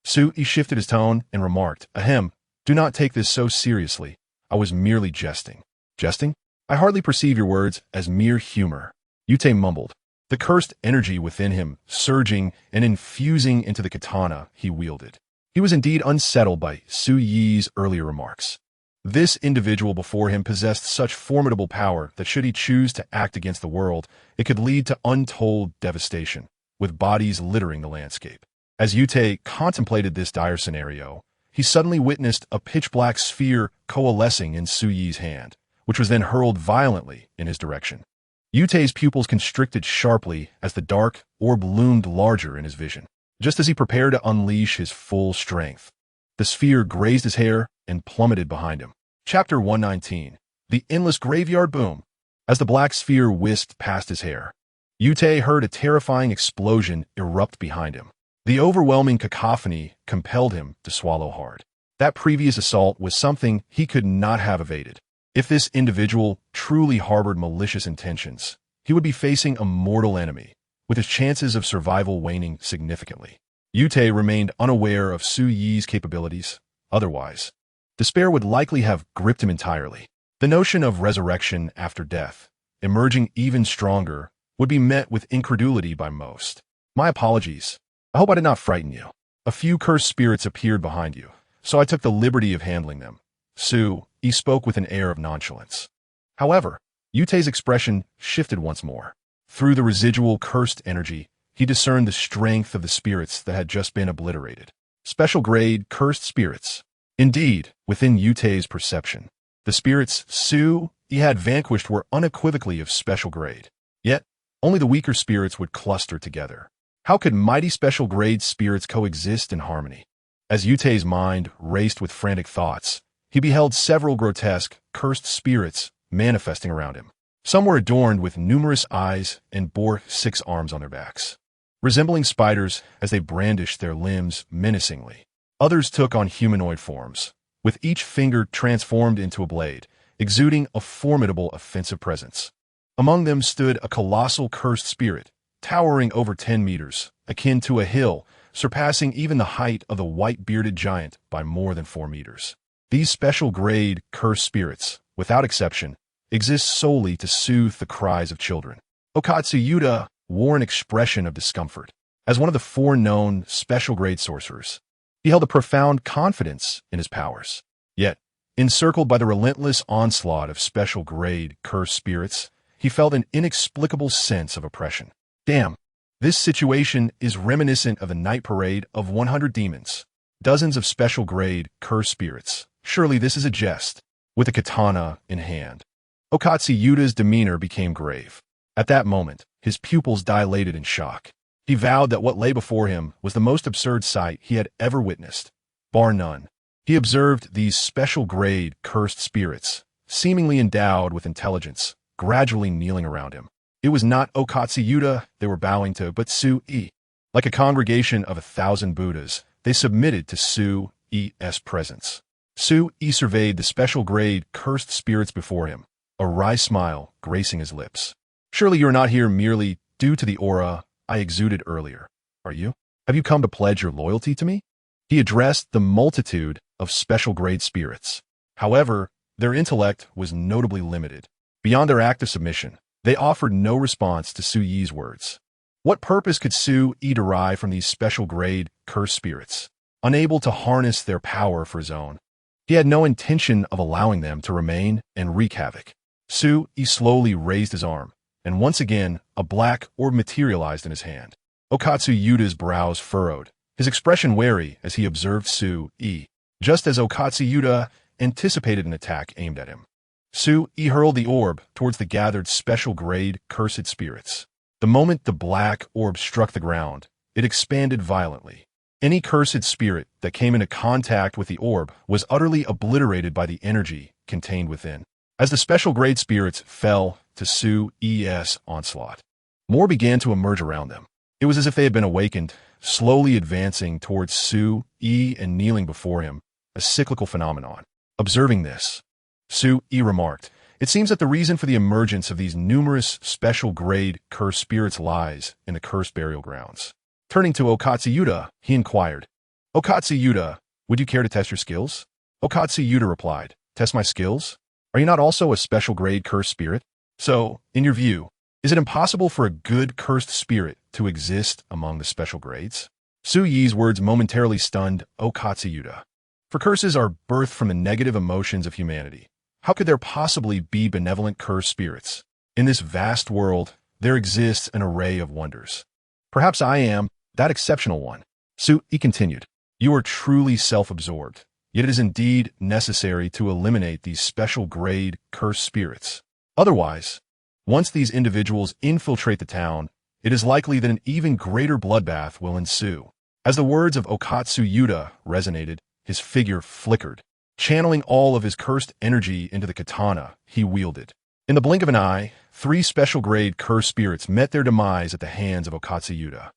Su Yi shifted his tone and remarked, Ahem, do not take this so seriously. I was merely jesting. Jesting? I hardly perceive your words as mere humor. Yute mumbled, the cursed energy within him surging and infusing into the katana he wielded. He was indeed unsettled by Su Yi's earlier remarks. This individual before him possessed such formidable power that should he choose to act against the world, it could lead to untold devastation, with bodies littering the landscape. As Yute contemplated this dire scenario, he suddenly witnessed a pitch-black sphere coalescing in Su Yi's hand, which was then hurled violently in his direction. Yutei's pupils constricted sharply as the dark orb loomed larger in his vision. Just as he prepared to unleash his full strength, the sphere grazed his hair and plummeted behind him. Chapter 119. The Endless Graveyard Boom. As the black sphere whisked past his hair, Yutei heard a terrifying explosion erupt behind him. The overwhelming cacophony compelled him to swallow hard. That previous assault was something he could not have evaded. If this individual truly harbored malicious intentions, he would be facing a mortal enemy, with his chances of survival waning significantly. Yutei remained unaware of Su Yi's capabilities. Otherwise, despair would likely have gripped him entirely. The notion of resurrection after death, emerging even stronger, would be met with incredulity by most. My apologies. I hope I did not frighten you. A few cursed spirits appeared behind you, so I took the liberty of handling them. Su Yi spoke with an air of nonchalance. However, Yutei's expression shifted once more. Through the residual cursed energy, he discerned the strength of the spirits that had just been obliterated. Special grade cursed spirits. Indeed, within Yutei's perception, the spirits Su Yi had vanquished were unequivocally of special grade. Yet, only the weaker spirits would cluster together. How could mighty special grade spirits coexist in harmony? As Yutei's mind raced with frantic thoughts, he beheld several grotesque, cursed spirits manifesting around him. Some were adorned with numerous eyes and bore 6 arms on their backs, resembling spiders as they brandished their limbs menacingly. Others took on humanoid forms, with each finger transformed into a blade, exuding a formidable offensive presence. Among them stood a colossal cursed spirit, towering over 10 meters, akin to a hill, surpassing even the height of the white-bearded giant by more than 4 meters. These special-grade cursed spirits, without exception, exist solely to soothe the cries of children. Okatsu Yuta wore an expression of discomfort. As one of the 4 known special-grade sorcerers, he held a profound confidence in his powers. Yet, encircled by the relentless onslaught of special-grade cursed spirits, he felt an inexplicable sense of oppression. Damn, this situation is reminiscent of the night parade of 100 demons. Dozens of special-grade cursed spirits. Surely this is a jest. With a katana in hand, Okatsu Yuta's demeanor became grave. At that moment, his pupils dilated in shock. He vowed that what lay before him was the most absurd sight he had ever witnessed. Bar none. He observed these special-grade cursed spirits, seemingly endowed with intelligence, gradually kneeling around him. It was not Okatsu Yuta they were bowing to, but Su Yi. Like a congregation of 1,000 Buddhas, they submitted to Su Yi's presence. Su Yi surveyed the special-grade cursed spirits before him, a wry smile gracing his lips. Surely you are not here merely due to the aura I exuded earlier, are you? Have you come to pledge your loyalty to me? He addressed the multitude of special-grade spirits. However, their intellect was notably limited. Beyond their act of submission, they offered no response to Su Yi's words. What purpose could Su Yi derive from these special-grade cursed spirits? Unable to harness their power for his own, he had no intention of allowing them to remain and wreak havoc. Su Yi slowly raised his arm, and once again, a black orb materialized in his hand. Okatsu Yuta's brows furrowed, his expression wary as he observed Su Yi, just as Okatsu Yuta anticipated an attack aimed at him. Su Yi hurled the orb towards the gathered special-grade cursed spirits. The moment the black orb struck the ground, it expanded violently. Any cursed spirit that came into contact with the orb was utterly obliterated by the energy contained within. As the special-grade spirits fell to Su Yi's onslaught, more began to emerge around them. It was as if they had been awakened, slowly advancing towards Su Yi and kneeling before him, a cyclical phenomenon. Observing this, Su Yi remarked, "It seems that the reason for the emergence of these numerous special-grade cursed spirits lies in the cursed burial grounds." Turning to Okatsu Yuta, he inquired, "Okatsu Yuta, would you care to test your skills?" Okatsu Yuta replied, "Test my skills? Are you not also a special-grade cursed spirit? So, in your view, is it impossible for a good cursed spirit to exist among the special grades?" Su Yi's words momentarily stunned Okatsu Yuta. For curses are birthed from the negative emotions of humanity. How could there possibly be benevolent cursed spirits? In this vast world, there exists an array of wonders. Perhaps I am that exceptional one. Su Yi continued, "You are truly self-absorbed, yet it is indeed necessary to eliminate these special-grade cursed spirits. Otherwise, Once these individuals infiltrate the town, it is likely that an even greater bloodbath will ensue. As the words of Okatsuyuta resonated, his figure flickered, channeling all of his cursed energy into the katana he wielded. In the blink of an eye, 3 special-grade cursed spirits met their demise at the hands of Okatsuyuta.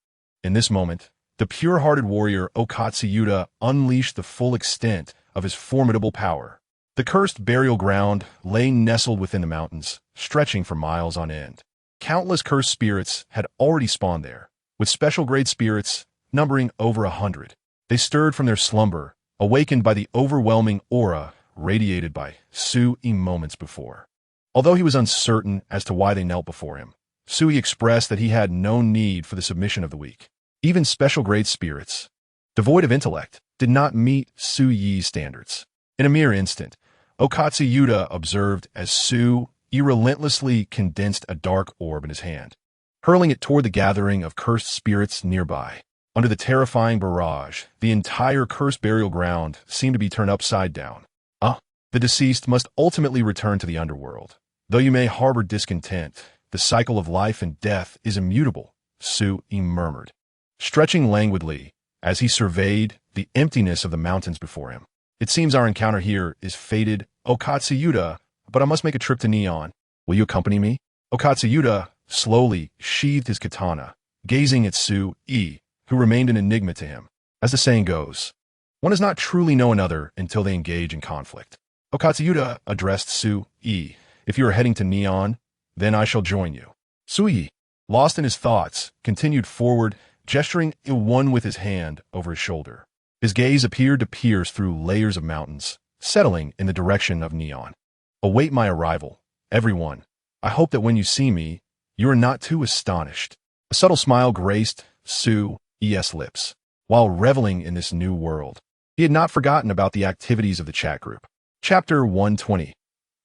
In this moment, the pure-hearted warrior Okatsuyuta unleashed the full extent of his formidable power. The cursed burial ground lay nestled within the mountains, stretching for miles on end. Countless cursed spirits had already spawned there, with special-grade spirits numbering over 100. They stirred from their slumber, awakened by the overwhelming aura radiated by Sui moments before. Although he was uncertain as to why they knelt before him, Sui expressed that he had no need for the submission of the weak. Even special-grade spirits, devoid of intellect, did not meet Sui's standards. In a mere instant, Okatsuyuta observed as Sui relentlessly condensed a dark orb in his hand, hurling it toward the gathering of cursed spirits nearby. Under the terrifying barrage, the entire cursed burial ground seemed to be turned upside down. The deceased must ultimately return to the underworld. Though you may harbor discontent, the cycle of life and death is immutable, Sui murmured, stretching languidly as he surveyed the emptiness of the mountains before him. It seems our encounter here is fated, Okatsuyuta, but I must make a trip to Neon. Will you accompany me? Okatsuyuta slowly sheathed his katana, gazing at Sui, who remained an enigma to him. As the saying goes, one does not truly know another until they engage in conflict. Okatsuyuta addressed Sui, if you are heading to Neon, then I shall join you. Sui, lost in his thoughts, continued forward, gesturing one with his hand over his shoulder. His gaze appeared to pierce through layers of mountains, settling in the direction of Neon. Await my arrival, everyone. I hope that when you see me, you are not too astonished. A subtle smile graced Sui's lips. While reveling in this new world, he had not forgotten about the activities of the chat group. Chapter 120.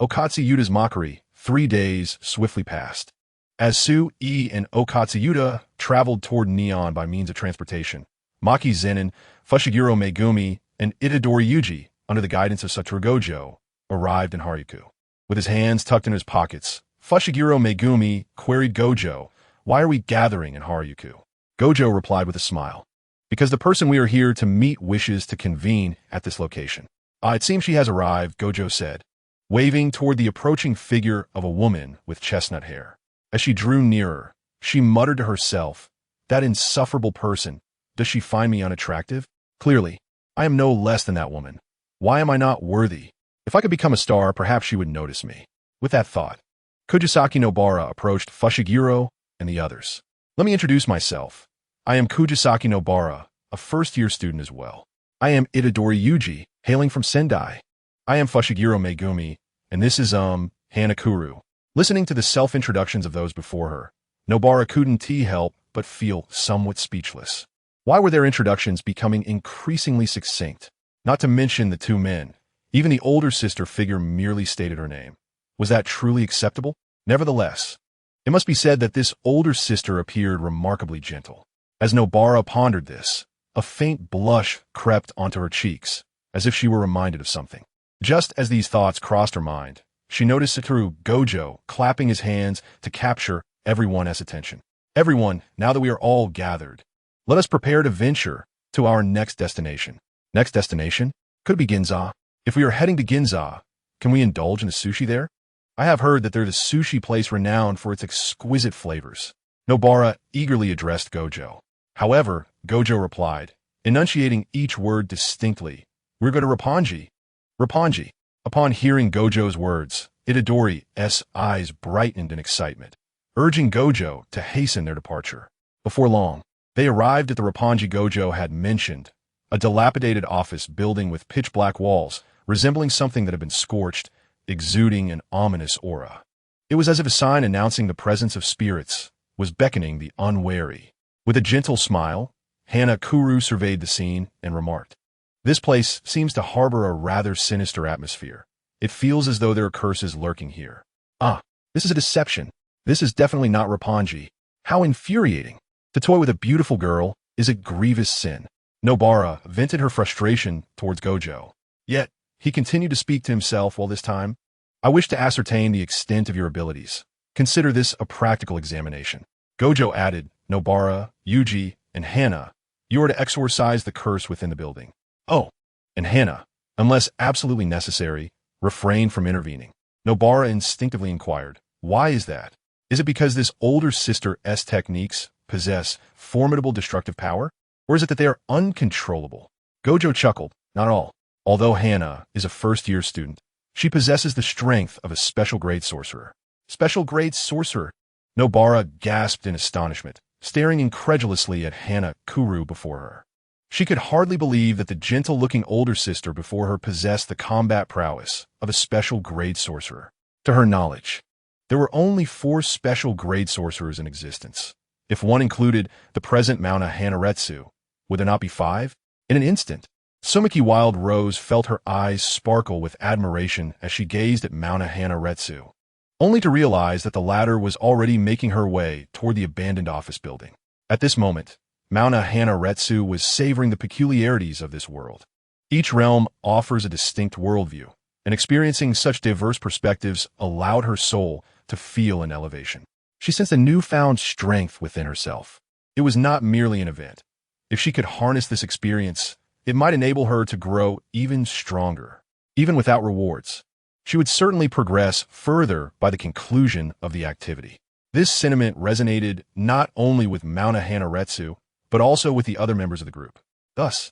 Okatsuyuta's mockery. 3 days swiftly passed. As Sui and Okatsuyuta traveled toward Neon by means of transportation, Maki Zenin, Fushiguro Megumi, and Itadori Yuji, under the guidance of Satoru Gojo, arrived in Harajuku. With his hands tucked in his pockets, Fushiguro Megumi queried Gojo, "Why are we gathering in Harajuku?" Gojo replied with a smile, "Because the person we are here to meet wishes to convene at this location." It seems she has arrived," Gojo said, waving toward the approaching figure of a woman with chestnut hair. As she drew nearer, she muttered to herself, "That insufferable person, does she find me unattractive? Clearly, I am no less than that woman. Why am I not worthy? If I could become a star, perhaps she would notice me." With that thought, Kujisaki Nobara approached Fushiguro and the others. "Let me introduce myself. I am Kujisaki Nobara, a first-year student as well. I am Itadori Yuji, hailing from Sendai. I am Fushiguro Megumi, and this is, Hanakuru." Listening to the self-introductions of those before her, Nobara couldn't help but feel somewhat speechless. Why were their introductions becoming increasingly succinct? Not to mention the 2 men. Even the older sister figure merely stated her name. Was that truly acceptable? Nevertheless, it must be said that this older sister appeared remarkably gentle. As Nobara pondered this, a faint blush crept onto her cheeks, as if she were reminded of something. Just as these thoughts crossed her mind, she noticed Satoru Gojo clapping his hands to capture everyone's attention. "Everyone, now that we are all gathered, let us prepare to venture to our next destination." Next destination? Could be Ginza. If we are heading to Ginza, can we indulge in a sushi there? I have heard that there's a sushi place renowned for its exquisite flavors. Nobara eagerly addressed Gojo. However, Gojo replied, enunciating each word distinctly, "We're going to Roppongi." Roppongi. Upon hearing Gojo's words, Itadori's eyes brightened in excitement, urging Gojo to hasten their departure. Before long, they arrived at the Roppongi Gojo had mentioned, a dilapidated office building with pitch-black walls, resembling something that had been scorched, exuding an ominous aura. It was as if a sign announcing the presence of spirits was beckoning the unwary. With a gentle smile, Hanakuru surveyed the scene and remarked, "This place seems to harbor a rather sinister atmosphere. It feels as though there are curses lurking here. This is a deception. This is definitely not Roppongi. How infuriating. To toy with a beautiful girl is a grievous sin." Nobara vented her frustration towards Gojo. Yet, he continued to speak to himself while this time, "I wish to ascertain the extent of your abilities. Consider this a practical examination. Gojo added, Nobara, Yuji, and Hana, you are to exorcise the curse within the building. Oh, and Hana, unless absolutely necessary, refrain from intervening. Nobara instinctively inquired, why is that? Is it because this older sister's techniques possess formidable destructive power? Or is it that they are uncontrollable? Gojo chuckled, not all. Although Hana is a first-year student, she possesses the strength of a special-grade sorcerer. Special-grade sorcerer? Nobara gasped in astonishment, staring incredulously at Hana Kuru before her. She could hardly believe that the gentle-looking older sister before her possessed the combat prowess of a special-grade sorcerer. To her knowledge, there were only 4 special-grade sorcerers in existence. If one included the present Mauna Hanaretsu, would there not be 5? In an instant, Sumiki Wild Rose felt her eyes sparkle with admiration as she gazed at Mauna Hanaretsu, only to realize that the latter was already making her way toward the abandoned office building. At this moment, Mauna Hanaretsu was savoring the peculiarities of this world. Each realm offers a distinct worldview, and experiencing such diverse perspectives allowed her soul to feel an elevation. She sensed a newfound strength within herself. It was not merely an event. If she could harness this experience, it might enable her to grow even stronger. Even without rewards, she would certainly progress further by the conclusion of the activity. This sentiment resonated not only with Mauna Hanaretsu, but also with the other members of the group. Thus,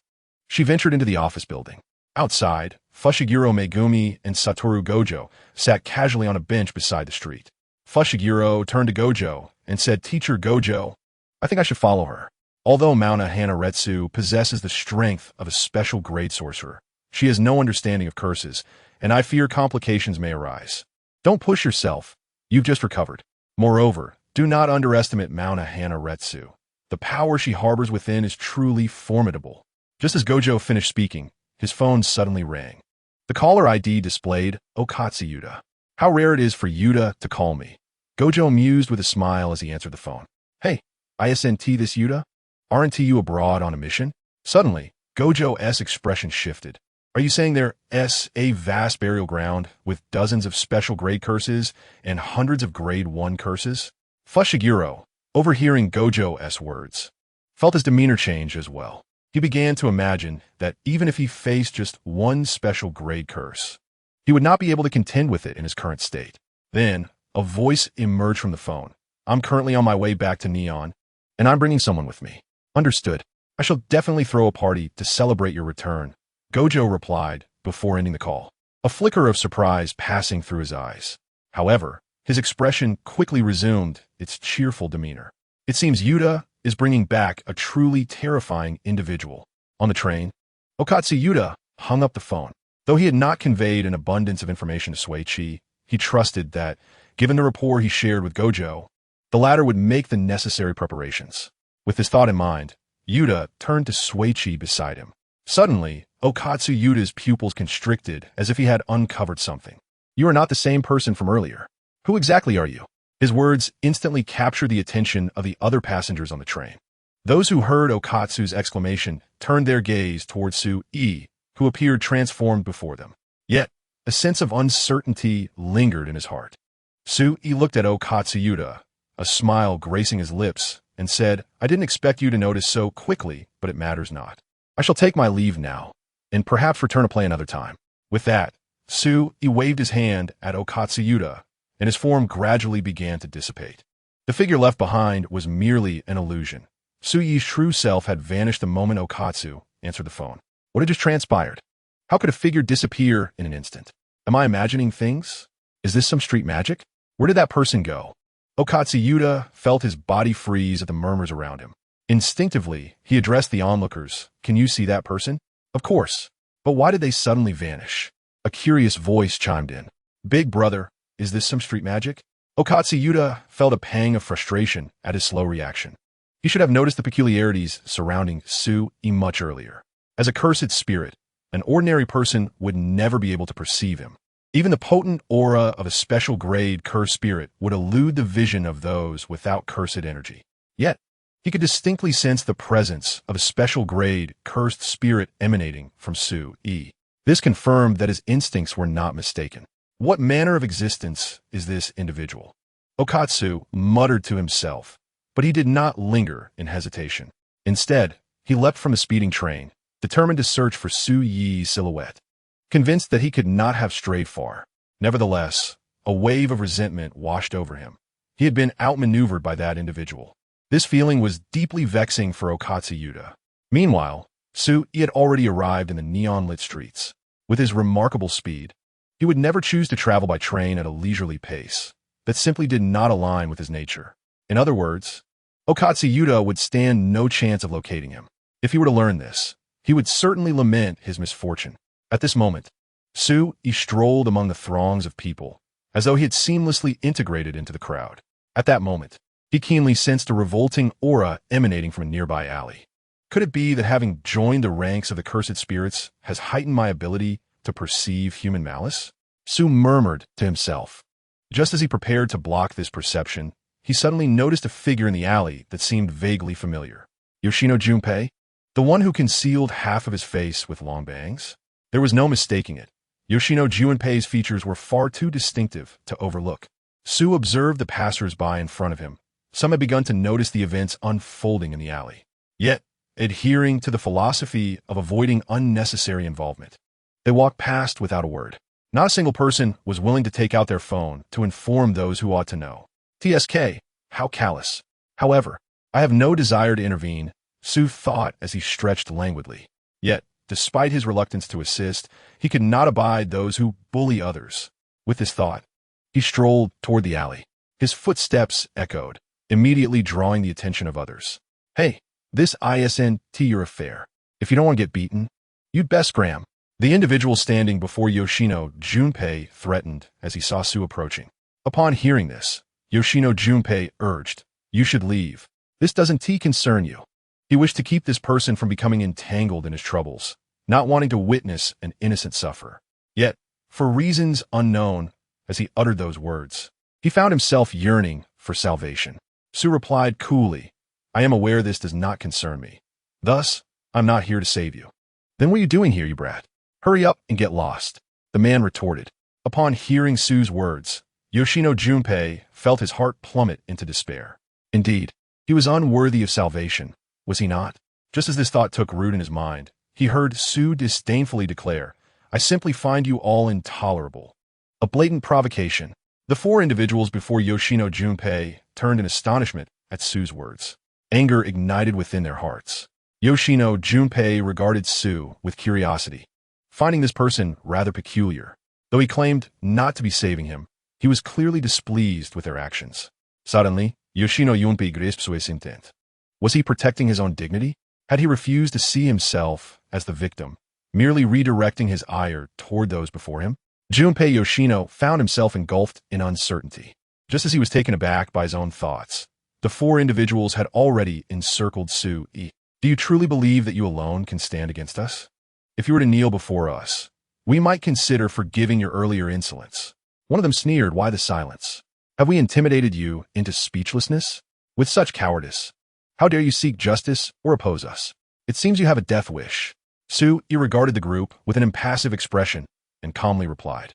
she ventured into the office building. Outside, Fushiguro Megumi and Satoru Gojo sat casually on a bench beside the street. Fushiguro turned to Gojo and said, Teacher Gojo, I think I should follow her. Although Mauna Hanaretsu possesses the strength of a special-grade sorcerer, she has no understanding of curses, and I fear complications may arise. Don't push yourself. You've just recovered. Moreover, do not underestimate Mauna Hanaretsu. The power she harbors within is truly formidable. Just as Gojo finished speaking, his phone suddenly rang. The caller ID displayed Okatsu Yuta. How rare it is for Yuta to call me. Gojo mused with a smile as he answered the phone. Hey, ISNT this Yuta? Aren't you abroad on a mission? Suddenly, Gojo's expression shifted. Are you saying there's a vast burial ground with dozens of special grade curses and hundreds of grade 1 curses? Fushiguro, overhearing Gojo's words, felt his demeanor change as well. He began to imagine that even if he faced just one special grade curse, he would not be able to contend with it in his current state. Then, a voice emerged from the phone. I'm currently on my way back to Neon, and I'm bringing someone with me. Understood. I shall definitely throw a party to celebrate your return, Gojo replied before ending the call, a flicker of surprise passing through his eyes. However, his expression quickly resumed its cheerful demeanor. It seems Yuta is bringing back a truly terrifying individual. On the train, Okatsu Yuta hung up the phone. Though he had not conveyed an abundance of information to Suichi, he trusted that, given the rapport he shared with Gojo, the latter would make the necessary preparations. With this thought in mind, Yuta turned to Suichi beside him. Suddenly, Okatsu Yuta's pupils constricted as if he had uncovered something. You are not the same person from earlier. Who exactly are you? His words instantly captured the attention of the other passengers on the train. Those who heard Okatsu's exclamation turned their gaze towards Sui, who appeared transformed before them. Yet, a sense of uncertainty lingered in his heart. Sui looked at Okatsu Yuta, a smile gracing his lips, and said, I didn't expect you to notice so quickly, but it matters not. I shall take my leave now, and perhaps return to play another time. With that, Sui waved his hand at Okatsu Yuta, and his form gradually began to dissipate. The figure left behind was merely an illusion. Sui's true self had vanished the moment Okatsu answered the phone. What had just transpired? How could a figure disappear in an instant? Am I imagining things? Is this some street magic? Where did that person go? Okatsu Yuta felt his body freeze at the murmurs around him. Instinctively, he addressed the onlookers. Can you see that person? Of course. But why did they suddenly vanish? A curious voice chimed in. Big brother, is this some street magic? Okatsu Yuta felt a pang of frustration at his slow reaction. He should have noticed the peculiarities surrounding Sui much earlier. As a cursed spirit, an ordinary person would never be able to perceive him. Even the potent aura of a special grade cursed spirit would elude the vision of those without cursed energy. Yet, he could distinctly sense the presence of a special grade cursed spirit emanating from Sui. This confirmed that his instincts were not mistaken. What manner of existence is this individual? Okatsu muttered to himself, but he did not linger in hesitation. Instead, he leapt from the speeding train, determined to search for Su Yi's silhouette, convinced that he could not have strayed far. Nevertheless, a wave of resentment washed over him. He had been outmaneuvered by that individual. This feeling was deeply vexing for Okatsu Yuta. Meanwhile, Su Yi had already arrived in the neon-lit streets. With his remarkable speed, he would never choose to travel by train at a leisurely pace that simply did not align with his nature. In other words, Okatsu Yuta would stand no chance of locating him. If he were to learn this, he would certainly lament his misfortune. At this moment, Su Yi strolled among the throngs of people, as though he had seamlessly integrated into the crowd. At that moment, he keenly sensed a revolting aura emanating from a nearby alley. Could it be that having joined the ranks of the cursed spirits has heightened my ability to perceive human malice? Su murmured to himself. Just as he prepared to block this perception, he suddenly noticed a figure in the alley that seemed vaguely familiar. Yoshino Junpei? The one who concealed half of his face with long bangs? There was no mistaking it. Yoshino Junpei's features were far too distinctive to overlook. Su observed the passers-by in front of him. Some had begun to notice the events unfolding in the alley, yet adhering to the philosophy of avoiding unnecessary involvement. They walked past without a word. Not a single person was willing to take out their phone to inform those who ought to know. TSK, how callous. However, I have no desire to intervene, Su thought as he stretched languidly. Yet, despite his reluctance to assist, he could not abide those who bully others. With this thought, he strolled toward the alley. His footsteps echoed, immediately drawing the attention of others. Hey, this isn't your affair. If you don't want to get beaten, you'd best scram. The individual standing before Yoshino Junpei threatened as he saw Su approaching. Upon hearing this, Yoshino Junpei urged, "You should leave. This doesn't concern you." He wished to keep this person from becoming entangled in his troubles, not wanting to witness an innocent suffer. Yet, for reasons unknown, as he uttered those words, he found himself yearning for salvation. Su replied coolly, "I am aware this does not concern me. Thus, I'm not here to save you." "Then what are you doing here, you brat? Hurry up and get lost," the man retorted. Upon hearing Su's words, Yoshino Junpei felt his heart plummet into despair. Indeed, he was unworthy of salvation, was he not? Just as this thought took root in his mind, he heard Su disdainfully declare, "I simply find you all intolerable." A blatant provocation. The four individuals before Yoshino Junpei turned in astonishment at Su's words. Anger ignited within their hearts. Yoshino Junpei regarded Su with curiosity, finding this person rather peculiar. Though he claimed not to be saving him, he was clearly displeased with their actions. Suddenly, Yoshino Junpei grasped Su's intent. Was he protecting his own dignity? Had he refused to see himself as the victim, merely redirecting his ire toward those before him? Junpei Yoshino found himself engulfed in uncertainty. Just as he was taken aback by his own thoughts, the four individuals had already encircled Su Yi. "Do you truly believe that you alone can stand against us? If you were to kneel before us, we might consider forgiving your earlier insolence." One of them sneered, "Why the silence? Have we intimidated you into speechlessness? With such cowardice, how dare you seek justice or oppose us? It seems you have a death wish." Su Yi regarded the group with an impassive expression and calmly replied,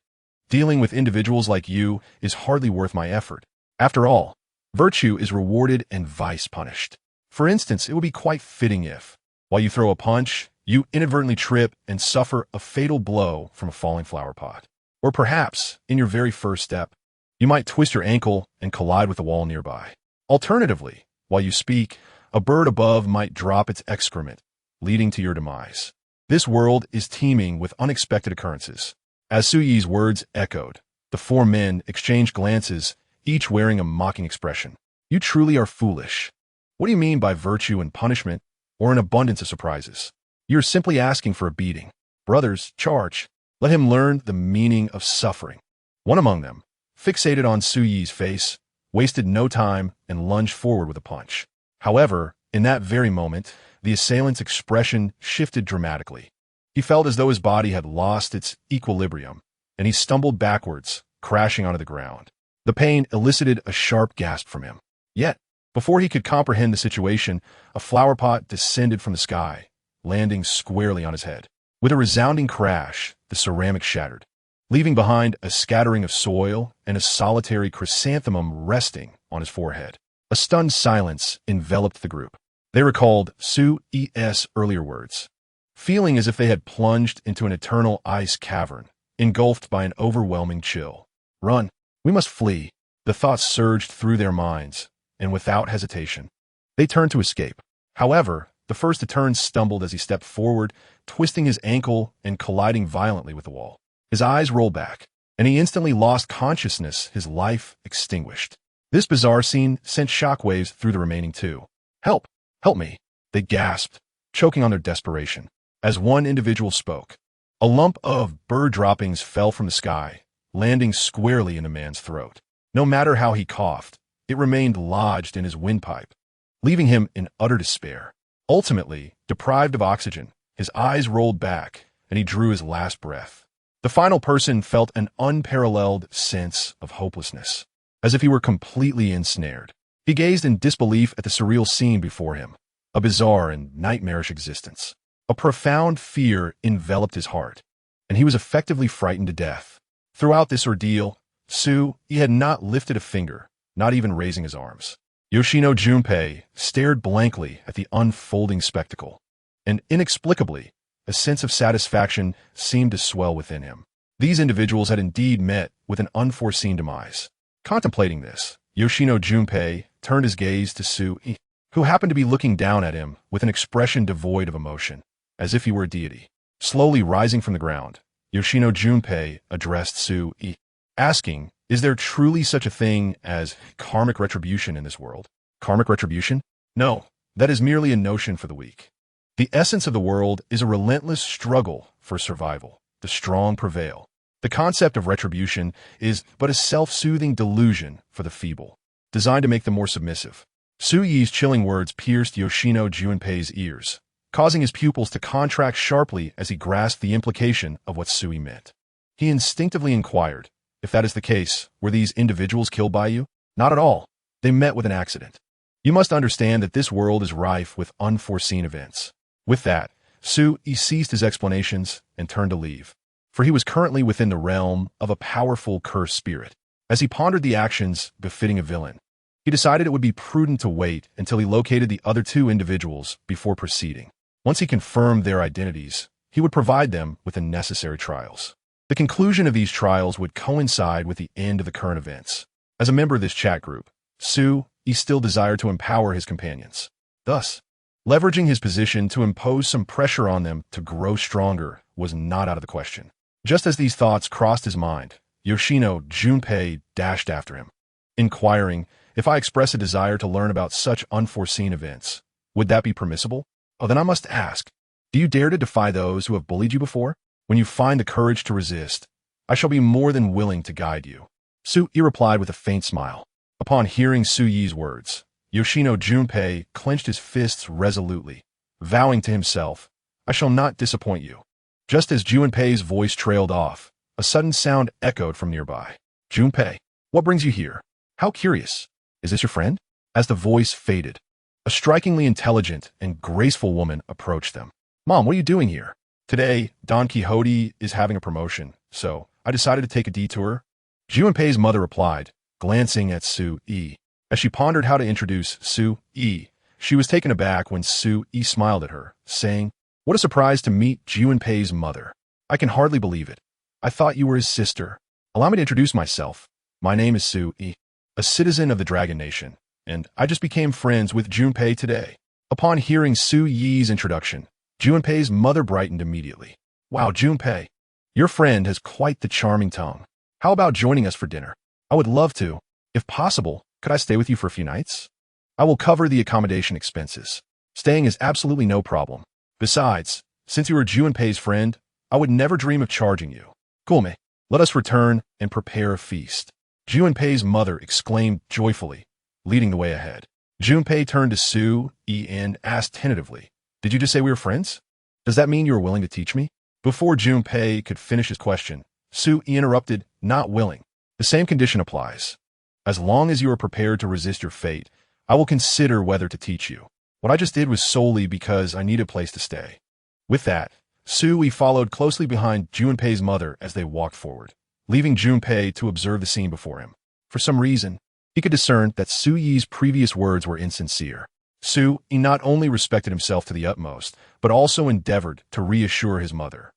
"Dealing with individuals like you is hardly worth my effort. After all, virtue is rewarded and vice punished. For instance, it would be quite fitting if, while you throw a punch, you inadvertently trip and suffer a fatal blow from a falling flower pot. Or perhaps, in your very first step, you might twist your ankle and collide with the wall nearby. Alternatively, while you speak, a bird above might drop its excrement, leading to your demise. This world is teeming with unexpected occurrences." As Su Yi's words echoed, the four men exchanged glances, each wearing a mocking expression. "You truly are foolish. What do you mean by virtue and punishment, or an abundance of surprises? You're simply asking for a beating. Brothers, charge. Let him learn the meaning of suffering." One among them, fixated on Su Yi's face, wasted no time and lunged forward with a punch. However, in that very moment, the assailant's expression shifted dramatically. He felt as though his body had lost its equilibrium, and he stumbled backwards, crashing onto the ground. The pain elicited a sharp gasp from him. Yet, before he could comprehend the situation, a flower pot descended from the sky, landing squarely on his head. With a resounding crash, the ceramic shattered, leaving behind a scattering of soil and a solitary chrysanthemum resting on his forehead. A stunned silence enveloped the group. They recalled Su's earlier words, feeling as if they had plunged into an eternal ice cavern, engulfed by an overwhelming chill. Run! We must flee! The thoughts surged through their minds, and without hesitation, they turned to escape. However, the first to turn stumbled as he stepped forward, twisting his ankle and colliding violently with the wall. His eyes rolled back, and he instantly lost consciousness, his life extinguished. This bizarre scene sent shockwaves through the remaining two. Help! Help me! They gasped, choking on their desperation. As one individual spoke, a lump of bird droppings fell from the sky, landing squarely in the man's throat. No matter how he coughed, it remained lodged in his windpipe, leaving him in utter despair. Ultimately, deprived of oxygen, his eyes rolled back, and he drew his last breath. The final person felt an unparalleled sense of hopelessness, as if he were completely ensnared. He gazed in disbelief at the surreal scene before him, a bizarre and nightmarish existence. A profound fear enveloped his heart, and he was effectively frightened to death. Throughout this ordeal, he had not lifted a finger, not even raising his arms. Yoshino Junpei stared blankly at the unfolding spectacle, and inexplicably, a sense of satisfaction seemed to swell within him. These individuals had indeed met with an unforeseen demise. Contemplating this, Yoshino Junpei turned his gaze to Sui, who happened to be looking down at him with an expression devoid of emotion, as if he were a deity. Slowly rising from the ground, Yoshino Junpei addressed Sui, asking, "Is there truly such a thing as karmic retribution in this world?" Karmic retribution? No, that is merely a notion for the weak. The essence of the world is a relentless struggle for survival. The strong prevail. The concept of retribution is but a self-soothing delusion for the feeble, designed to make them more submissive. Sui's chilling words pierced Yoshino Junpei's ears, causing his pupils to contract sharply as he grasped the implication of what Sui meant. He instinctively inquired, "If that is the case, were these individuals killed by you?" "Not at all. They met with an accident. You must understand that this world is rife with unforeseen events." With that, Sui ceased his explanations and turned to leave, for he was currently within the realm of a powerful cursed spirit. As he pondered the actions befitting a villain, he decided it would be prudent to wait until he located the other two individuals before proceeding. Once he confirmed their identities, he would provide them with the necessary trials. The conclusion of these trials would coincide with the end of the current events. As a member of this chat group, Sui still desired to empower his companions. Thus, leveraging his position to impose some pressure on them to grow stronger was not out of the question. Just as these thoughts crossed his mind, Yoshino Junpei dashed after him, inquiring, "If I express a desire to learn about such unforeseen events, would that be permissible?" "Oh, then I must ask, do you dare to defy those who have bullied you before? When you find the courage to resist, I shall be more than willing to guide you." Sui replied with a faint smile. Upon hearing Sui's words, Yoshino Junpei clenched his fists resolutely, vowing to himself, "I shall not disappoint you." Just as Junpei's voice trailed off, a sudden sound echoed from nearby. "Junpei, what brings you here? How curious. Is this your friend?" As the voice faded, a strikingly intelligent and graceful woman approached them. "Mom, what are you doing here?" "Today, Don Quixote is having a promotion, so I decided to take a detour." Junpei's mother replied, glancing at Sui. As she pondered how to introduce Sui, she was taken aback when Sui smiled at her, saying, "What a surprise to meet Junpei's mother. I can hardly believe it. I thought you were his sister. Allow me to introduce myself. My name is Sui, a citizen of the Dragon Nation, and I just became friends with Junpei today." Upon hearing Sui's introduction, Junpei's mother brightened immediately. "Wow, Junpei, your friend has quite the charming tongue. How about joining us for dinner? I would love to. If possible, could I stay with you for a few nights? I will cover the accommodation expenses. Staying is absolutely no problem. Besides, since you are Junpei's friend, I would never dream of charging you." "Cool, let us return and prepare a feast." Junpei's mother exclaimed joyfully, leading the way ahead. Junpei turned to Sui and asked tentatively, "Did you just say we were friends? Does that mean you are willing to teach me?" Before Junpei could finish his question, Sui interrupted, "Not willing. The same condition applies. As long as you are prepared to resist your fate, I will consider whether to teach you. What I just did was solely because I needed a place to stay." With that, Sui followed closely behind Junpei's mother as they walked forward. leaving Junpei to observe the scene before him. For some reason, he could discern that Su Yi's previous words were insincere. Su Yi not only respected himself to the utmost, but also endeavored to reassure his mother.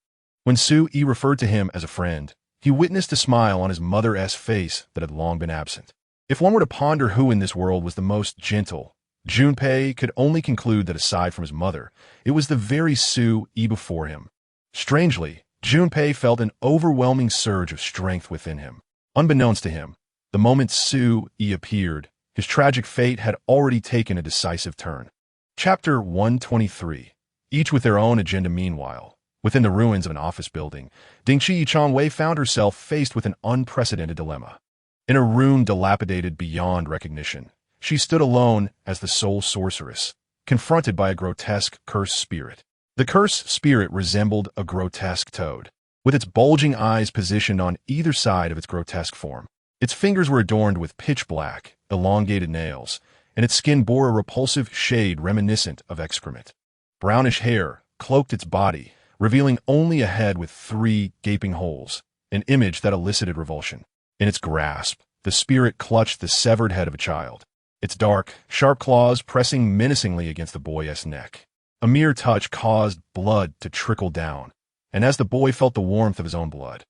When Su Yi referred to him as a friend, he witnessed a smile on his mother's face that had long been absent. If one were to ponder who in this world was the most gentle, Junpei could only conclude that aside from his mother, it was the very Su Yi before him. Strangely, Junpei felt an overwhelming surge of strength within him. Unbeknownst to him, the moment Su Yi appeared, his tragic fate had already taken a decisive turn. Chapter 123. Each with their own agenda. Meanwhile, within the ruins of an office building, Dingqi Changwei found herself faced with an unprecedented dilemma. In a room dilapidated beyond recognition, she stood alone as the sole sorceress, confronted by a grotesque cursed spirit. The cursed spirit resembled a grotesque toad, with its bulging eyes positioned on either side of its grotesque form. Its fingers were adorned with pitch-black, elongated nails, and its skin bore a repulsive shade reminiscent of excrement. Brownish hair cloaked its body, revealing only a head with 3 gaping holes, an image that elicited revulsion. In its grasp, the spirit clutched the severed head of a child, its dark, sharp claws pressing menacingly against the boy's neck. A mere touch caused blood to trickle down, and as the boy felt the warmth of his own blood,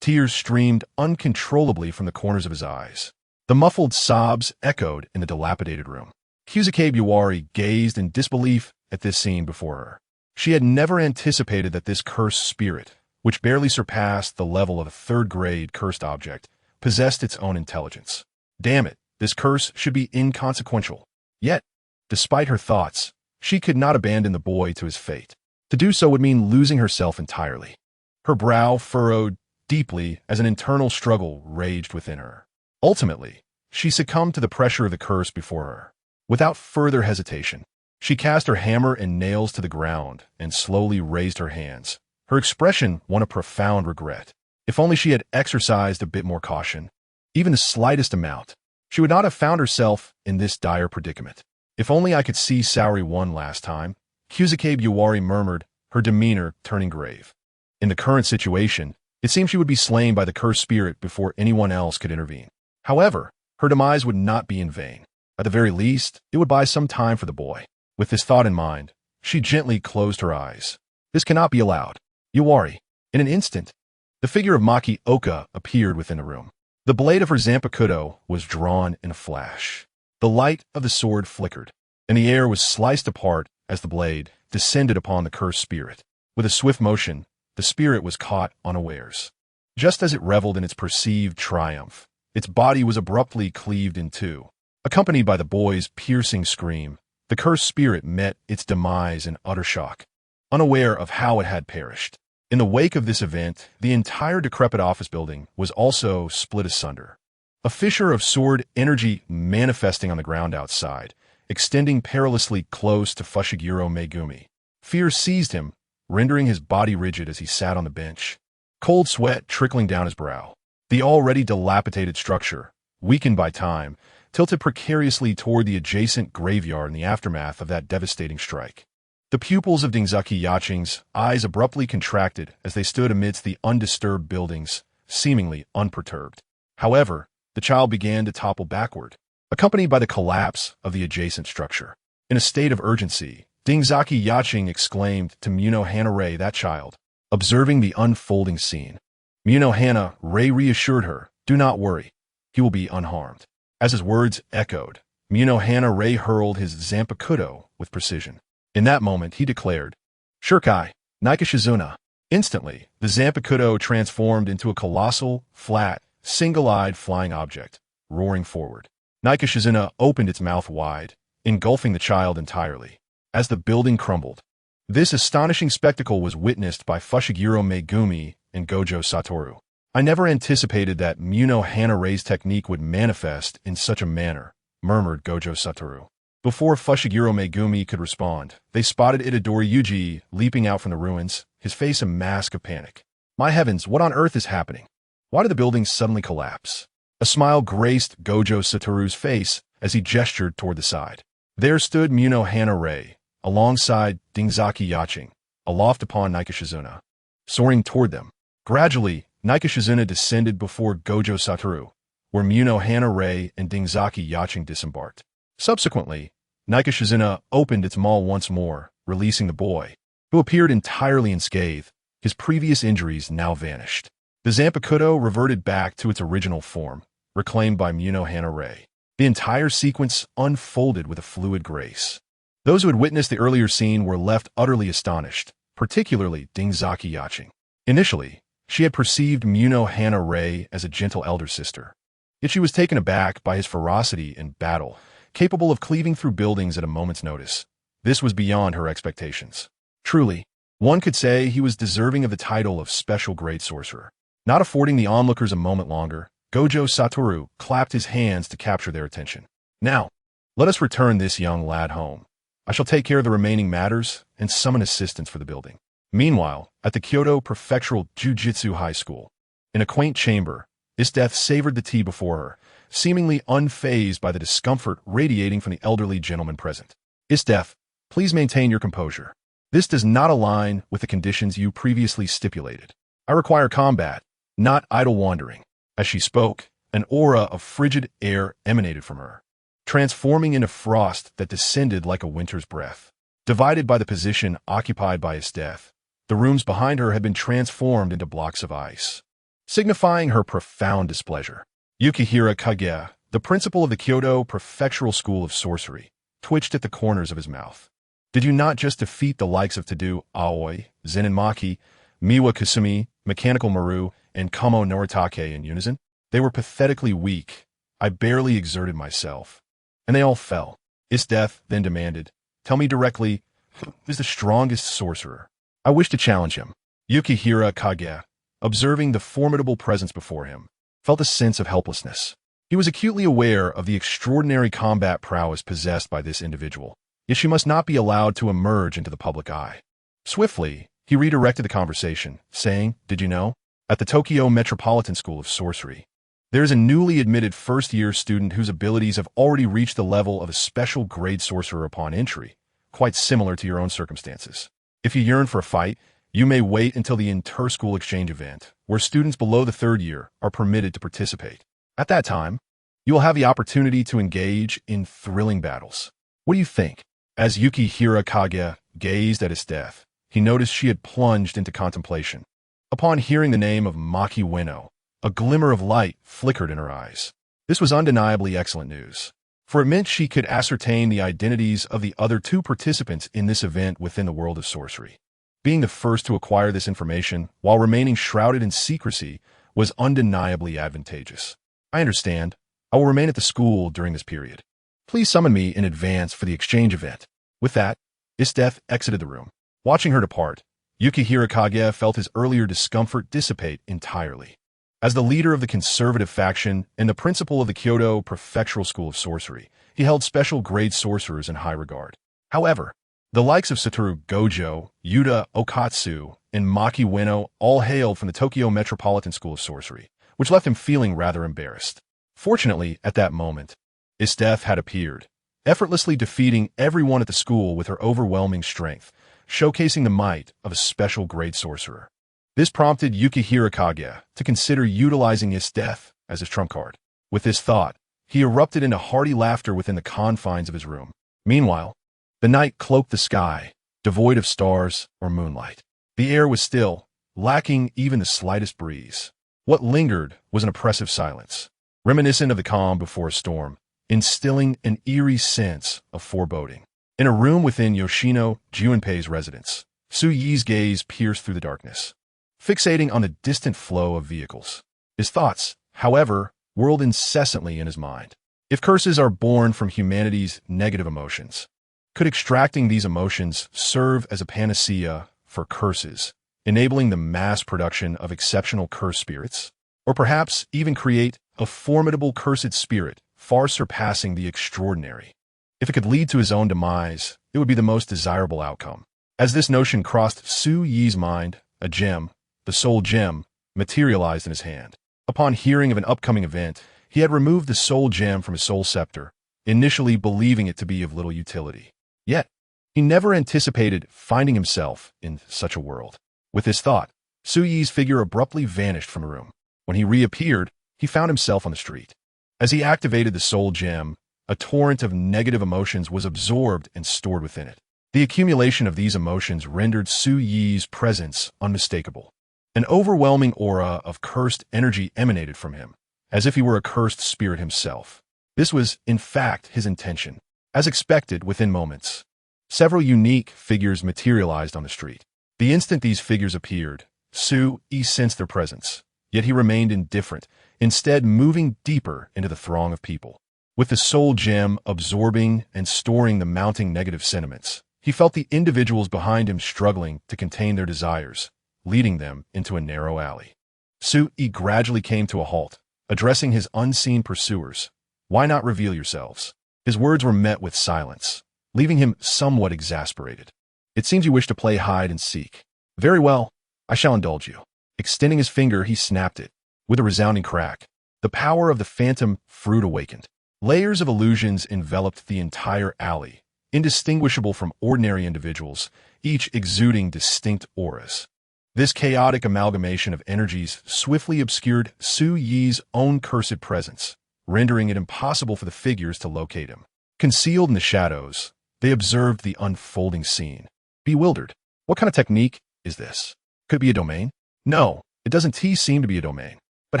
tears streamed uncontrollably from the corners of his eyes. The muffled sobs echoed in the dilapidated room. Kuzuke Buwari gazed in disbelief at this scene before her. She had never anticipated that this cursed spirit, which barely surpassed the level of a third-grade cursed object, possessed its own intelligence. Damn it, this curse should be inconsequential. Yet, despite her thoughts, she could not abandon the boy to his fate. To do so would mean losing herself entirely. Her brow furrowed deeply as an internal struggle raged within her. Ultimately, she succumbed to the pressure of the curse before her. Without further hesitation, she cast her hammer and nails to the ground and slowly raised her hands, her expression one of profound regret. If only she had exercised a bit more caution, even the slightest amount, she would not have found herself in this dire predicament. If only I could see Saori one last time, Kuzuke Buwari murmured, her demeanor turning grave. In the current situation, it seemed she would be slain by the cursed spirit before anyone else could intervene. However, her demise would not be in vain. At the very least, it would buy some time for the boy. With this thought in mind, she gently closed her eyes. This cannot be allowed. Buwari. In an instant, the figure of Maki Oka appeared within the room. The blade of her Zanpakuto was drawn in a flash. The light of the sword flickered, and the air was sliced apart as the blade descended upon the cursed spirit. With a swift motion, the spirit was caught unawares. Just as it reveled in its perceived triumph, its body was abruptly cleaved in two. Accompanied by the boy's piercing scream, the cursed spirit met its demise in utter shock, unaware of how it had perished. In the wake of this event, the entire decrepit office building was also split asunder. A fissure of sword energy manifesting on the ground outside, extending perilously close to Fushiguro Megumi. Fear seized him, rendering his body rigid as he sat on the bench, cold sweat trickling down his brow. The already dilapidated structure, weakened by time, tilted precariously toward the adjacent graveyard in the aftermath of that devastating strike. The pupils of Dingzaki Yaching's eyes abruptly contracted as they stood amidst the undisturbed buildings, seemingly unperturbed. However, the child began to topple backward, accompanied by the collapse of the adjacent structure. In a state of urgency, Dingzaki Yaching exclaimed to Muno Hana-Rei, that child, observing the unfolding scene. Muno Hana-Rei reassured her, "Do not worry, he will be unharmed." As his words echoed, Muno Hana-Rei hurled his Zanpakuto with precision. In that moment, he declared, "Shurkai, Naikashizuna." Instantly, the Zanpakuto transformed into a colossal, flat, single-eyed flying object, roaring forward. Naikashizuna opened its mouth wide, engulfing the child entirely. As the building crumbled, this astonishing spectacle was witnessed by Fushiguro Megumi and Gojo Satoru. "I never anticipated that Muno Hana-Rei's technique would manifest in such a manner," murmured Gojo Satoru. Before Fushiguro Megumi could respond, they spotted Itadori Yuji leaping out from the ruins, his face a mask of panic. "My heavens, what on earth is happening? Why did the building suddenly collapse?" A smile graced Gojo Satoru's face as he gestured toward the side. There stood Muno Hana-Rei, alongside Dingzaki Yaching, aloft upon Naikashizuna. Soaring toward them, gradually, Asuna descended before Gojo Satoru, where Muno Hana-Rei and Dingzaki Yaching disembarked. Subsequently, Asuna opened its maul once more, releasing the boy, who appeared entirely unscathed. His previous injuries now vanished. The Zanpakuto reverted back to its original form, reclaimed by Muno Hana-Rei. The entire sequence unfolded with a fluid grace. Those who had witnessed the earlier scene were left utterly astonished, particularly Dingzaki Yaching. Initially, she had perceived Muno Hana-Rei as a gentle elder sister. Yet she was taken aback by his ferocity in battle, capable of cleaving through buildings at a moment's notice. This was beyond her expectations. Truly, one could say he was deserving of the title of special grade sorcerer. Not affording the onlookers a moment longer, Gojo Satoru clapped his hands to capture their attention. Now, let us return this young lad home. I shall take care of the remaining matters and summon assistance for the building. Meanwhile, at the Kyoto Prefectural Jujitsu High School, in a quaint chamber, Isdeath savored the tea before her, seemingly unfazed by the discomfort radiating from the elderly gentleman present. Isdeath, please maintain your composure. This does not align with the conditions you previously stipulated. I require combat, not idle wandering. As she spoke, an aura of frigid air emanated from her, transforming into frost that descended like a winter's breath. Divided by the position occupied by Isdeath, the rooms behind her had been transformed into blocks of ice, signifying her profound displeasure. Yukihira Kage, the principal of the Kyoto Prefectural School of Sorcery, twitched at the corners of his mouth. Did you not just defeat the likes of Tadu Aoi, Zenin Maki, Miwa Kasumi, Mechanical Maru, and Kamo Noritake in unison? They were pathetically weak. I barely exerted myself. And they all fell. Isdeath then demanded, tell me directly, who is the strongest sorcerer? I wish to challenge him. Yukihira Kage, observing the formidable presence before him, felt a sense of helplessness. He was acutely aware of the extraordinary combat prowess possessed by this individual, yet she must not be allowed to emerge into the public eye. Swiftly, he redirected the conversation, saying, did you know? At the Tokyo Metropolitan School of Sorcery, there is a newly admitted first-year student whose abilities have already reached the level of a special grade sorcerer upon entry, quite similar to your own circumstances. If you yearn for a fight, you may wait until the inter-school exchange event, where students below the third year are permitted to participate. At that time, you will have the opportunity to engage in thrilling battles. What do you think? As Yukihira Kage gazed at Isdeath, he noticed she had plunged into contemplation. Upon hearing the name of Maki Ueno, a glimmer of light flickered in her eyes. This was undeniably excellent news, for it meant she could ascertain the identities of the other two participants in this event within the world of sorcery. Being the first to acquire this information while remaining shrouded in secrecy was undeniably advantageous. I understand. I will remain at the school during this period. Please summon me in advance for the exchange event. With that, Isdeath exited the room. Watching her depart, Yukihira Kage felt his earlier discomfort dissipate entirely. As the leader of the conservative faction and the principal of the Kyoto Prefectural School of Sorcery, he held special grade sorcerers in high regard. However, the likes of Satoru Gojo, Yuta Okatsu, and Maki Ueno all hailed from the Tokyo Metropolitan School of Sorcery, which left him feeling rather embarrassed. Fortunately, at that moment, Isdeath had appeared, effortlessly defeating everyone at the school with her overwhelming strength, showcasing the might of a special grade sorcerer. This prompted Yukihira Kage to consider utilizing Isdeath as his trump card. With this thought, he erupted into hearty laughter within the confines of his room. Meanwhile, the night cloaked the sky, devoid of stars or moonlight. The air was still, lacking even the slightest breeze. What lingered was an oppressive silence, reminiscent of the calm before a storm, instilling an eerie sense of foreboding. In a room within Yoshino Junpei's residence, Su Yi's gaze pierced through the darkness, fixating on the distant flow of vehicles. His thoughts, however, whirled incessantly in his mind. If curses are born from humanity's negative emotions, could extracting these emotions serve as a panacea for curses, enabling the mass production of exceptional cursed spirits? Or perhaps even create a formidable cursed spirit far surpassing the extraordinary? If it could lead to his own demise, it would be the most desirable outcome. As this notion crossed Su Yi's mind, a gem, the soul gem, materialized in his hand. Upon hearing of an upcoming event, he had removed the soul gem from his soul scepter, initially believing it to be of little utility. Yet, he never anticipated finding himself in such a world. With this thought, Su Yi's figure abruptly vanished from the room. When he reappeared, he found himself on the street. As he activated the soul gem, a torrent of negative emotions was absorbed and stored within it. The accumulation of these emotions rendered Su Yi's presence unmistakable. An overwhelming aura of cursed energy emanated from him, as if he were a cursed spirit himself. This was, in fact, his intention. As expected, within moments, several unique figures materialized on the street. The instant these figures appeared, Su Yi sensed their presence, yet he remained indifferent, instead moving deeper into the throng of people. With the soul gem absorbing and storing the mounting negative sentiments, he felt the individuals behind him struggling to contain their desires, leading them into a narrow alley. Su Yi gradually came to a halt, addressing his unseen pursuers. "Why not reveal yourselves?" His words were met with silence, leaving him somewhat exasperated. "It seems you wish to play hide and seek. Very well, I shall indulge you." Extending his finger, he snapped it. With a resounding crack, the power of the phantom fruit awakened. Layers of illusions enveloped the entire alley, indistinguishable from ordinary individuals, each exuding distinct auras. This chaotic amalgamation of energies swiftly obscured Su Yi's own cursed presence, rendering it impossible for the figures to locate him. Concealed in the shadows, they observed the unfolding scene. Bewildered. What kind of technique is this? Could it be a domain? No, it doesn't seem to be a domain. But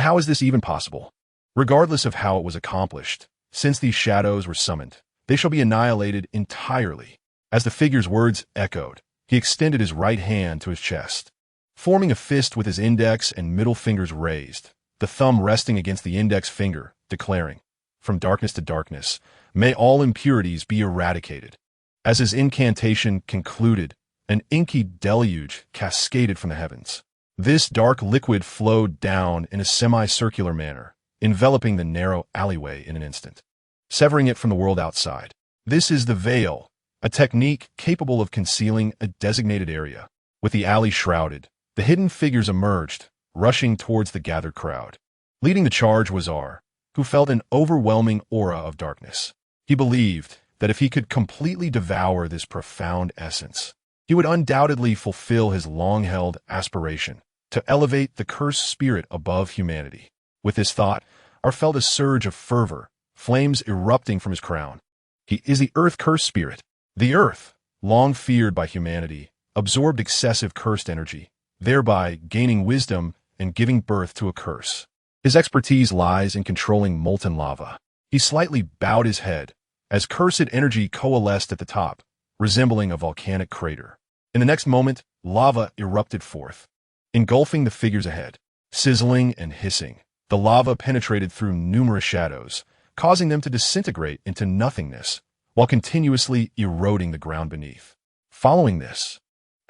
how is this even possible? Regardless of how it was accomplished, since these shadows were summoned, they shall be annihilated entirely. As the figure's words echoed, he extended his right hand to his chest, forming a fist with his index and middle fingers raised, the thumb resting against the index finger, declaring, "From darkness to darkness, may all impurities be eradicated." As his incantation concluded, an inky deluge cascaded from the heavens. This dark liquid flowed down in a semicircular manner, enveloping the narrow alleyway in an instant, severing it from the world outside. This is the veil, a technique capable of concealing a designated area. With the alley shrouded, the hidden figures emerged, rushing towards the gathered crowd. Leading the charge was R, who felt an overwhelming aura of darkness. He believed that if he could completely devour this profound essence, he would undoubtedly fulfill his long-held aspiration to elevate the cursed spirit above humanity. With this thought, R felt a surge of fervor, flames erupting from his crown. He is the earth-cursed spirit. The earth, long feared by humanity, absorbed excessive cursed energy, thereby gaining wisdom and giving birth to a curse. His expertise lies in controlling molten lava. He slightly bowed his head as cursed energy coalesced at the top, resembling a volcanic crater. In the next moment, lava erupted forth, engulfing the figures ahead. Sizzling and hissing, the lava penetrated through numerous shadows, causing them to disintegrate into nothingness, while continuously eroding the ground beneath. Following this,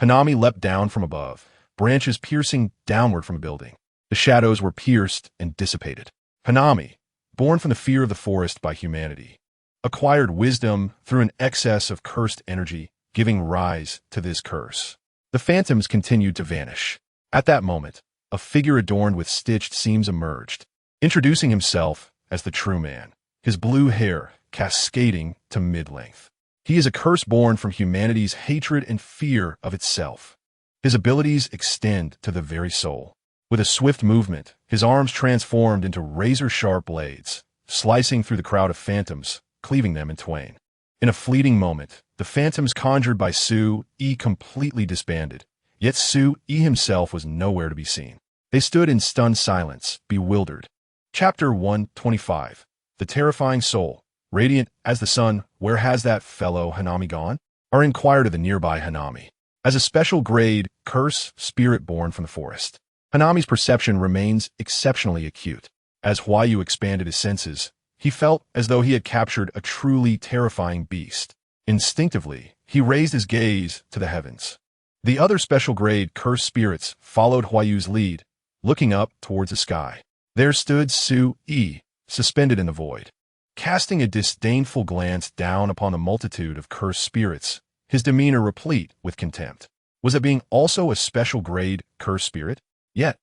Hanami leapt down from above, branches piercing downward from a building. The shadows were pierced and dissipated. Hanami, born from the fear of the forest by humanity, acquired wisdom through an excess of cursed energy, giving rise to this curse. The phantoms continued to vanish. At that moment, a figure adorned with stitched seams emerged, introducing himself as the true man, his blue hair cascading to mid-length. He is a curse born from humanity's hatred and fear of itself. His abilities extend to the very soul. With a swift movement, his arms transformed into razor-sharp blades, slicing through the crowd of phantoms, cleaving them in twain. In a fleeting moment, the phantoms conjured by Su Yi completely disbanded, yet Su Yi himself was nowhere to be seen. They stood in stunned silence, bewildered. Chapter 125. The Terrifying Soul. Radiant as the sun, where has that fellow Hanami gone? R inquired of the nearby Hanami. As a special grade curse spirit born from the forest, Hanami's perception remains exceptionally acute. As Huayu expanded his senses, he felt as though he had captured a truly terrifying beast. Instinctively, he raised his gaze to the heavens. The other special grade cursed spirits followed Huayu's lead, looking up towards the sky. There stood Su Yi, suspended in the void. Casting a disdainful glance down upon the multitude of cursed spirits, his demeanor replete with contempt. Was it being also a special grade cursed spirit? Yet,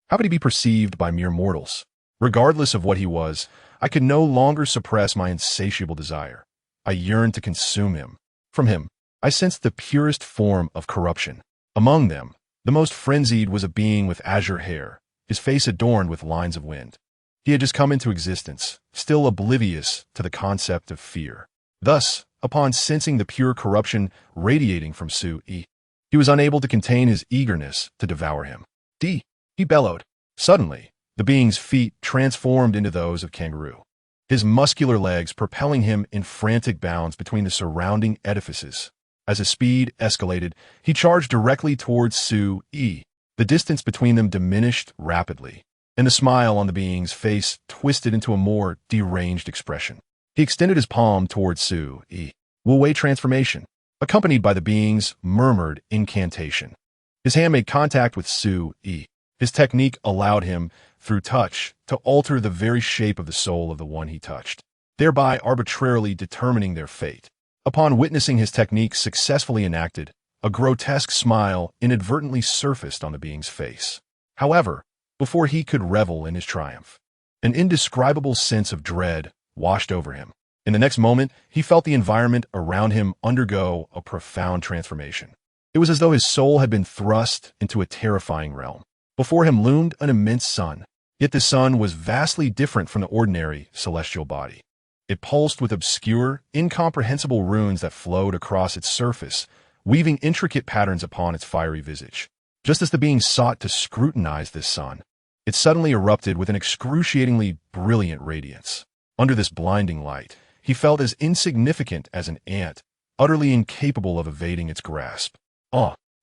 how could he be perceived by mere mortals? Regardless of what he was, I could no longer suppress my insatiable desire. I yearned to consume him. From him, I sensed the purest form of corruption. Among them, The most frenzied was a being with azure hair, his face adorned with lines of wind. He had just come into existence, still oblivious to the concept of fear. Thus, upon sensing the pure corruption radiating from Su-yi, he was unable to contain his eagerness to devour him. He bellowed. Suddenly, the being's feet transformed into those of kangaroo, his muscular legs propelling him in frantic bounds between the surrounding edifices. As his speed escalated, he charged directly towards Su-yi. The distance between them diminished rapidly, and the smile on the being's face twisted into a more deranged expression. He extended his palm towards Su-yi. Wu-wei transformation, accompanied by the being's murmured incantation. His hand made contact with Su-yi. His technique allowed him, through touch, to alter the very shape of the soul of the one he touched, thereby arbitrarily determining their fate. Upon witnessing his technique successfully enacted, a grotesque smile inadvertently surfaced on the being's face. However, before he could revel in his triumph, an indescribable sense of dread washed over him. In the next moment, he felt the environment around him undergo a profound transformation. It was as though his soul had been thrust into a terrifying realm. Before him loomed an immense sun, yet the sun was vastly different from the ordinary celestial body. It pulsed with obscure, incomprehensible runes that flowed across its surface, weaving intricate patterns upon its fiery visage. Just as the being sought to scrutinize this sun, it suddenly erupted with an excruciatingly brilliant radiance. Under this blinding light, he felt as insignificant as an ant, utterly incapable of evading its grasp.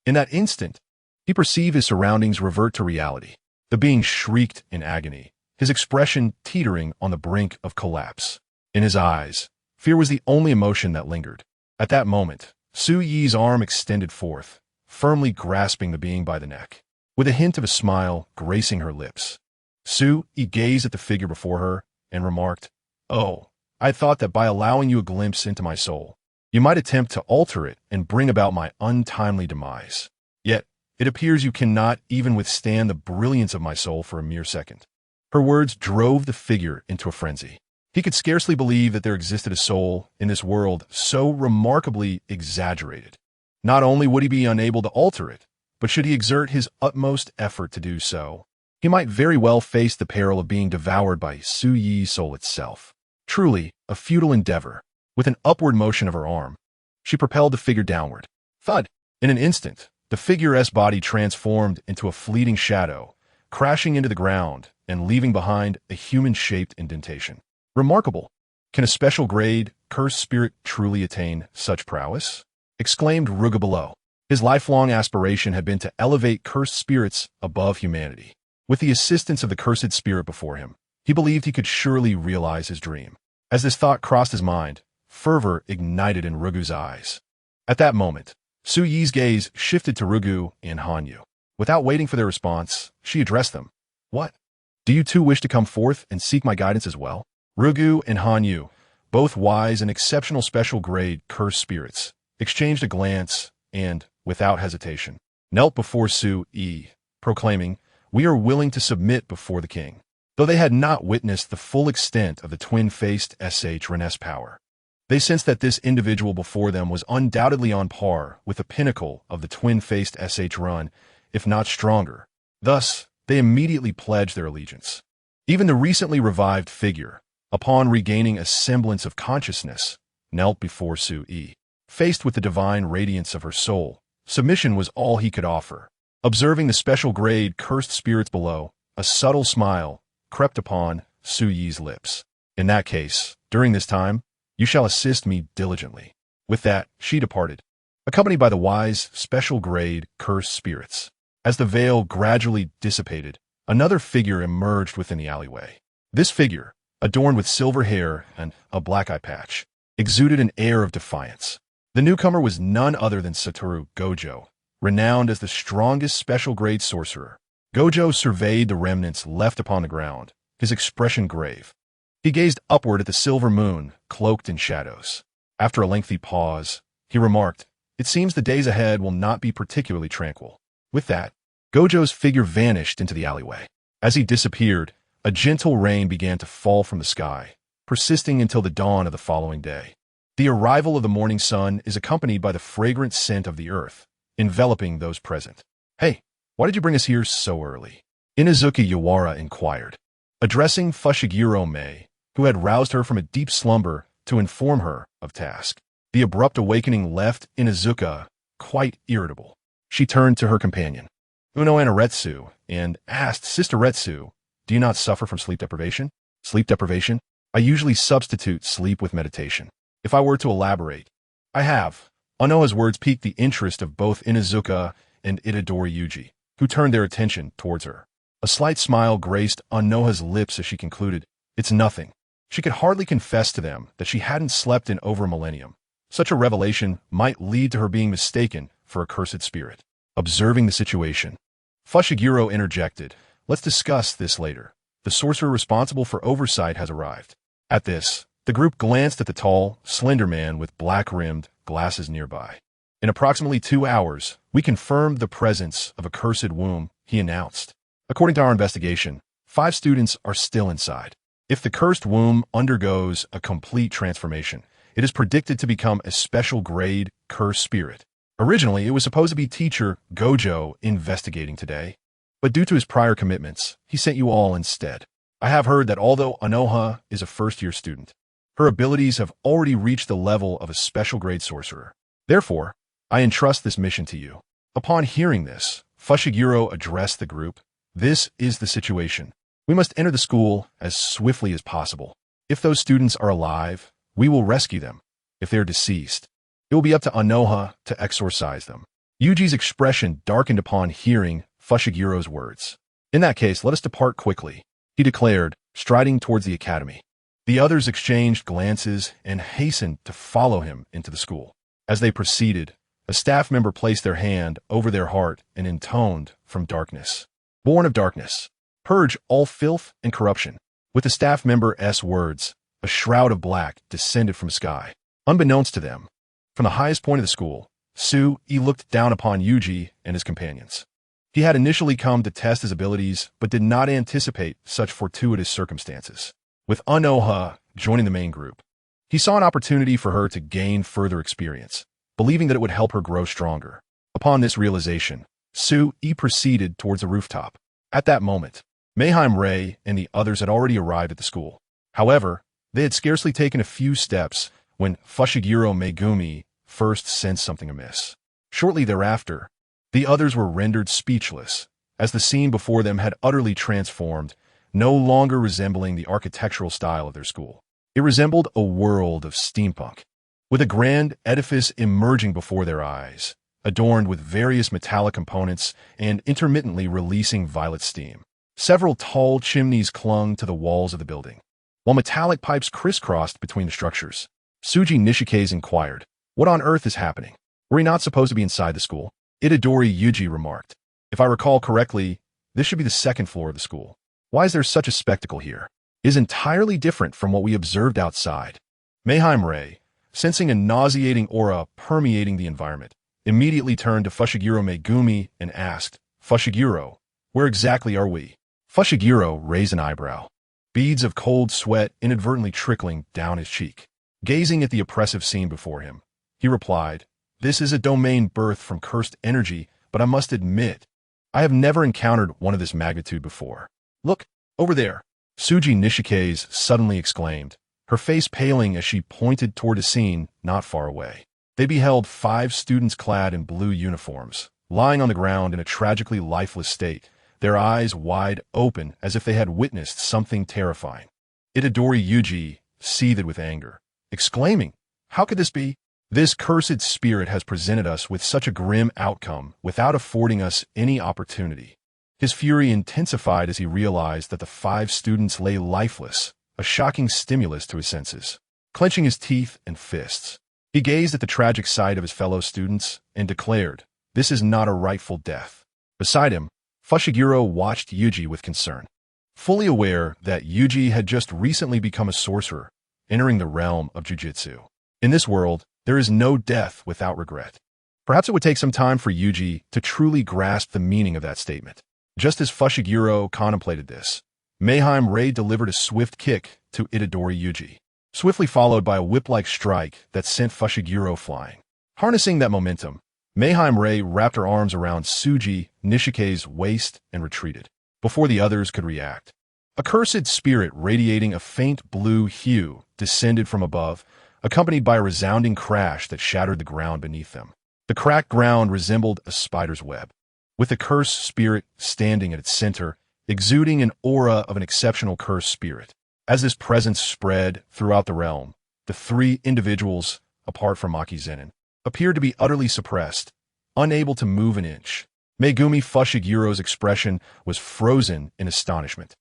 In that instant, he perceived his surroundings revert to reality. The being shrieked in agony, his expression teetering on the brink of collapse. In his eyes, fear was the only emotion that lingered. At that moment, Su-yi's arm extended forth, firmly grasping the being by the neck. With a hint of a smile gracing her lips, Su-yi gazed at the figure before her and remarked, "Oh, I thought that by allowing you a glimpse into my soul, you might attempt to alter it and bring about my untimely demise. Yet, it appears you cannot even withstand the brilliance of my soul for a mere second." Her words drove the figure into a frenzy. He could scarcely believe that there existed a soul in this world so remarkably exaggerated. Not only would he be unable to alter it, but should he exert his utmost effort to do so, he might very well face the peril of being devoured by Su-yi's soul itself. Truly, a futile endeavor. With an upward motion of her arm, she propelled the figure downward. Thud! In an instant, the figure's body transformed into a fleeting shadow, crashing into the ground and leaving behind a human-shaped indentation. Remarkable! Can a special-grade, cursed spirit truly attain such prowess? Exclaimed Ruga below. His lifelong aspiration had been to elevate cursed spirits above humanity. With the assistance of the cursed spirit before him, he believed he could surely realize his dream. As this thought crossed his mind, fervor ignited in Rugu's eyes. At that moment, Su-yi's gaze shifted to Rugu and Hanyu. Without waiting for their response, she addressed them. "What? Do you two wish to come forth and seek my guidance as well?" Rugu and Hanyu, both wise and exceptional special-grade cursed spirits, exchanged a glance and, without hesitation, knelt before Su-yi, proclaiming, "We are willing to submit before the king." Though they had not witnessed the full extent of the twin-faced Sh Renes power, they sensed that this individual before them was undoubtedly on par with the pinnacle of the twin-faced Sh run, if not stronger. Thus, they immediately pledged their allegiance. Even the recently revived figure, upon regaining a semblance of consciousness, knelt before Su-yi. Faced with the divine radiance of her soul, submission was all he could offer. Observing the special-grade cursed spirits below, a subtle smile crept upon Su-yi's lips. "In that case, during this time, you shall assist me diligently." With that, she departed, accompanied by the wise, special-grade cursed spirits. As the veil gradually dissipated, another figure emerged within the alleyway. This figure, adorned with silver hair and a black eye patch, exuded an air of defiance. The newcomer was none other than Satoru Gojo, renowned as the strongest special-grade sorcerer. Gojo surveyed the remnants left upon the ground, his expression grave. He gazed upward at the silver moon, cloaked in shadows. After a lengthy pause, he remarked, "It seems the days ahead will not be particularly tranquil." With that, Gojo's figure vanished into the alleyway. As he disappeared, a gentle rain began to fall from the sky, persisting until the dawn of the following day. The arrival of the morning sun is accompanied by the fragrant scent of the earth, enveloping those present. "Hey, Why did you bring us here so early? Inazuka Yawara inquired, addressing Fushiguro Mei, who had roused her from a deep slumber to inform her of task. The abrupt awakening left Inazuka quite irritable. She turned to her companion, Uno Anaretsu, and asked, Sister Retsu, do you not suffer from sleep deprivation? Sleep deprivation? I usually substitute sleep with meditation. If I were to elaborate, I have. Anoha's words piqued the interest of both Inazuka and Itadori Yuji, who turned their attention towards her. A slight smile graced Anoha's lips as she concluded, it's nothing. She could hardly confess to them that she hadn't slept in over a millennium. Such a revelation might lead to her being mistaken for a cursed spirit. Observing the situation, Fushiguro interjected, let's discuss this later. The sorcerer responsible for oversight has arrived. At this, the group glanced at the tall, slender man with black-rimmed glasses nearby. In approximately 2 hours, we confirmed the presence of a cursed womb, he announced. According to our investigation, 5 students are still inside. If the cursed womb undergoes a complete transformation, it is predicted to become a special grade cursed spirit. Originally, it was supposed to be teacher Gojo investigating today, but due to his prior commitments, he sent you all instead. I have heard that although Anoha is a first-year student, her abilities have already reached the level of a special grade sorcerer. Therefore, I entrust this mission to you. Upon hearing this, Fushiguro addressed the group. This is the situation. We must enter the school as swiftly as possible. If those students are alive, we will rescue them. If they are deceased, it will be up to Anoha to exorcise them. Yuji's expression darkened upon hearing Fushiguro's words. In that case, let us depart quickly, he declared, striding towards the academy. The others exchanged glances and hastened to follow him into the school. As they proceeded, a staff member placed their hand over their heart and intoned from darkness. Born of darkness, purge all filth and corruption. With the staff member's words, a shroud of black descended from the sky. Unbeknownst to them, from the highest point of the school, Su-e looked down upon Yuji and his companions. He had initially come to test his abilities, but did not anticipate such fortuitous circumstances. With Anoha joining the main group, he saw an opportunity for her to gain further experience, believing that it would help her grow stronger. Upon this realization, Su-e proceeded towards the rooftop. At that moment, Mayheim Ray and the others had already arrived at the school. However, they had scarcely taken a few steps when Fushiguro Megumi first sensed something amiss. Shortly thereafter, the others were rendered speechless, as the scene before them had utterly transformed, no longer resembling the architectural style of their school. It resembled a world of steampunk, with a grand edifice emerging before their eyes, adorned with various metallic components and intermittently releasing violet steam. Several tall chimneys clung to the walls of the building, while metallic pipes crisscrossed between the structures. Suji Nishikaze inquired, what on earth is happening? Were we not supposed to be inside the school? Itadori Yuji remarked, if I recall correctly, this should be the second floor of the school. Why is there such a spectacle here? It is entirely different from what we observed outside. Mayheim Ray, sensing a nauseating aura permeating the environment, immediately turned to Fushiguro Megumi and asked, Fushiguro, where exactly are we? Fushiguro raised an eyebrow, beads of cold sweat inadvertently trickling down his cheek. Gazing at the oppressive scene before him, he replied, this is a domain birthed from cursed energy, but I must admit, I have never encountered one of this magnitude before. Look, over there, Suji Nishikaze suddenly exclaimed, her face paling as she pointed toward a scene not far away. They beheld 5 students clad in blue uniforms, lying on the ground in a tragically lifeless state, their eyes wide open as if they had witnessed something terrifying. Itadori Yuji seethed with anger, exclaiming, how could this be? This cursed spirit has presented us with such a grim outcome without affording us any opportunity. His fury intensified as he realized that the 5 students lay lifeless, a shocking stimulus to his senses. Clenching his teeth and fists, he gazed at the tragic sight of his fellow students and declared, this is not a rightful death. Beside him, Fushiguro watched Yuji with concern, fully aware that Yuji had just recently become a sorcerer, entering the realm of jujitsu. In this world, there is no death without regret. Perhaps it would take some time for Yuji to truly grasp the meaning of that statement. Just as Fushiguro contemplated this, Mayheim Ray delivered a swift kick to Itadori Yuji, swiftly followed by a whip-like strike that sent Fushiguro flying. Harnessing that momentum, Mayheim Ray wrapped her arms around Suji Nishike's waist and retreated, before the others could react. A cursed spirit radiating a faint blue hue descended from above, accompanied by a resounding crash that shattered the ground beneath them. The cracked ground resembled a spider's web, with the cursed spirit standing at its center, exuding an aura of an exceptional cursed spirit. As this presence spread throughout the realm, the three individuals, apart from Maki Zenin, appeared to be utterly suppressed, unable to move an inch. Megumi Fushigiro's expression was frozen in astonishment,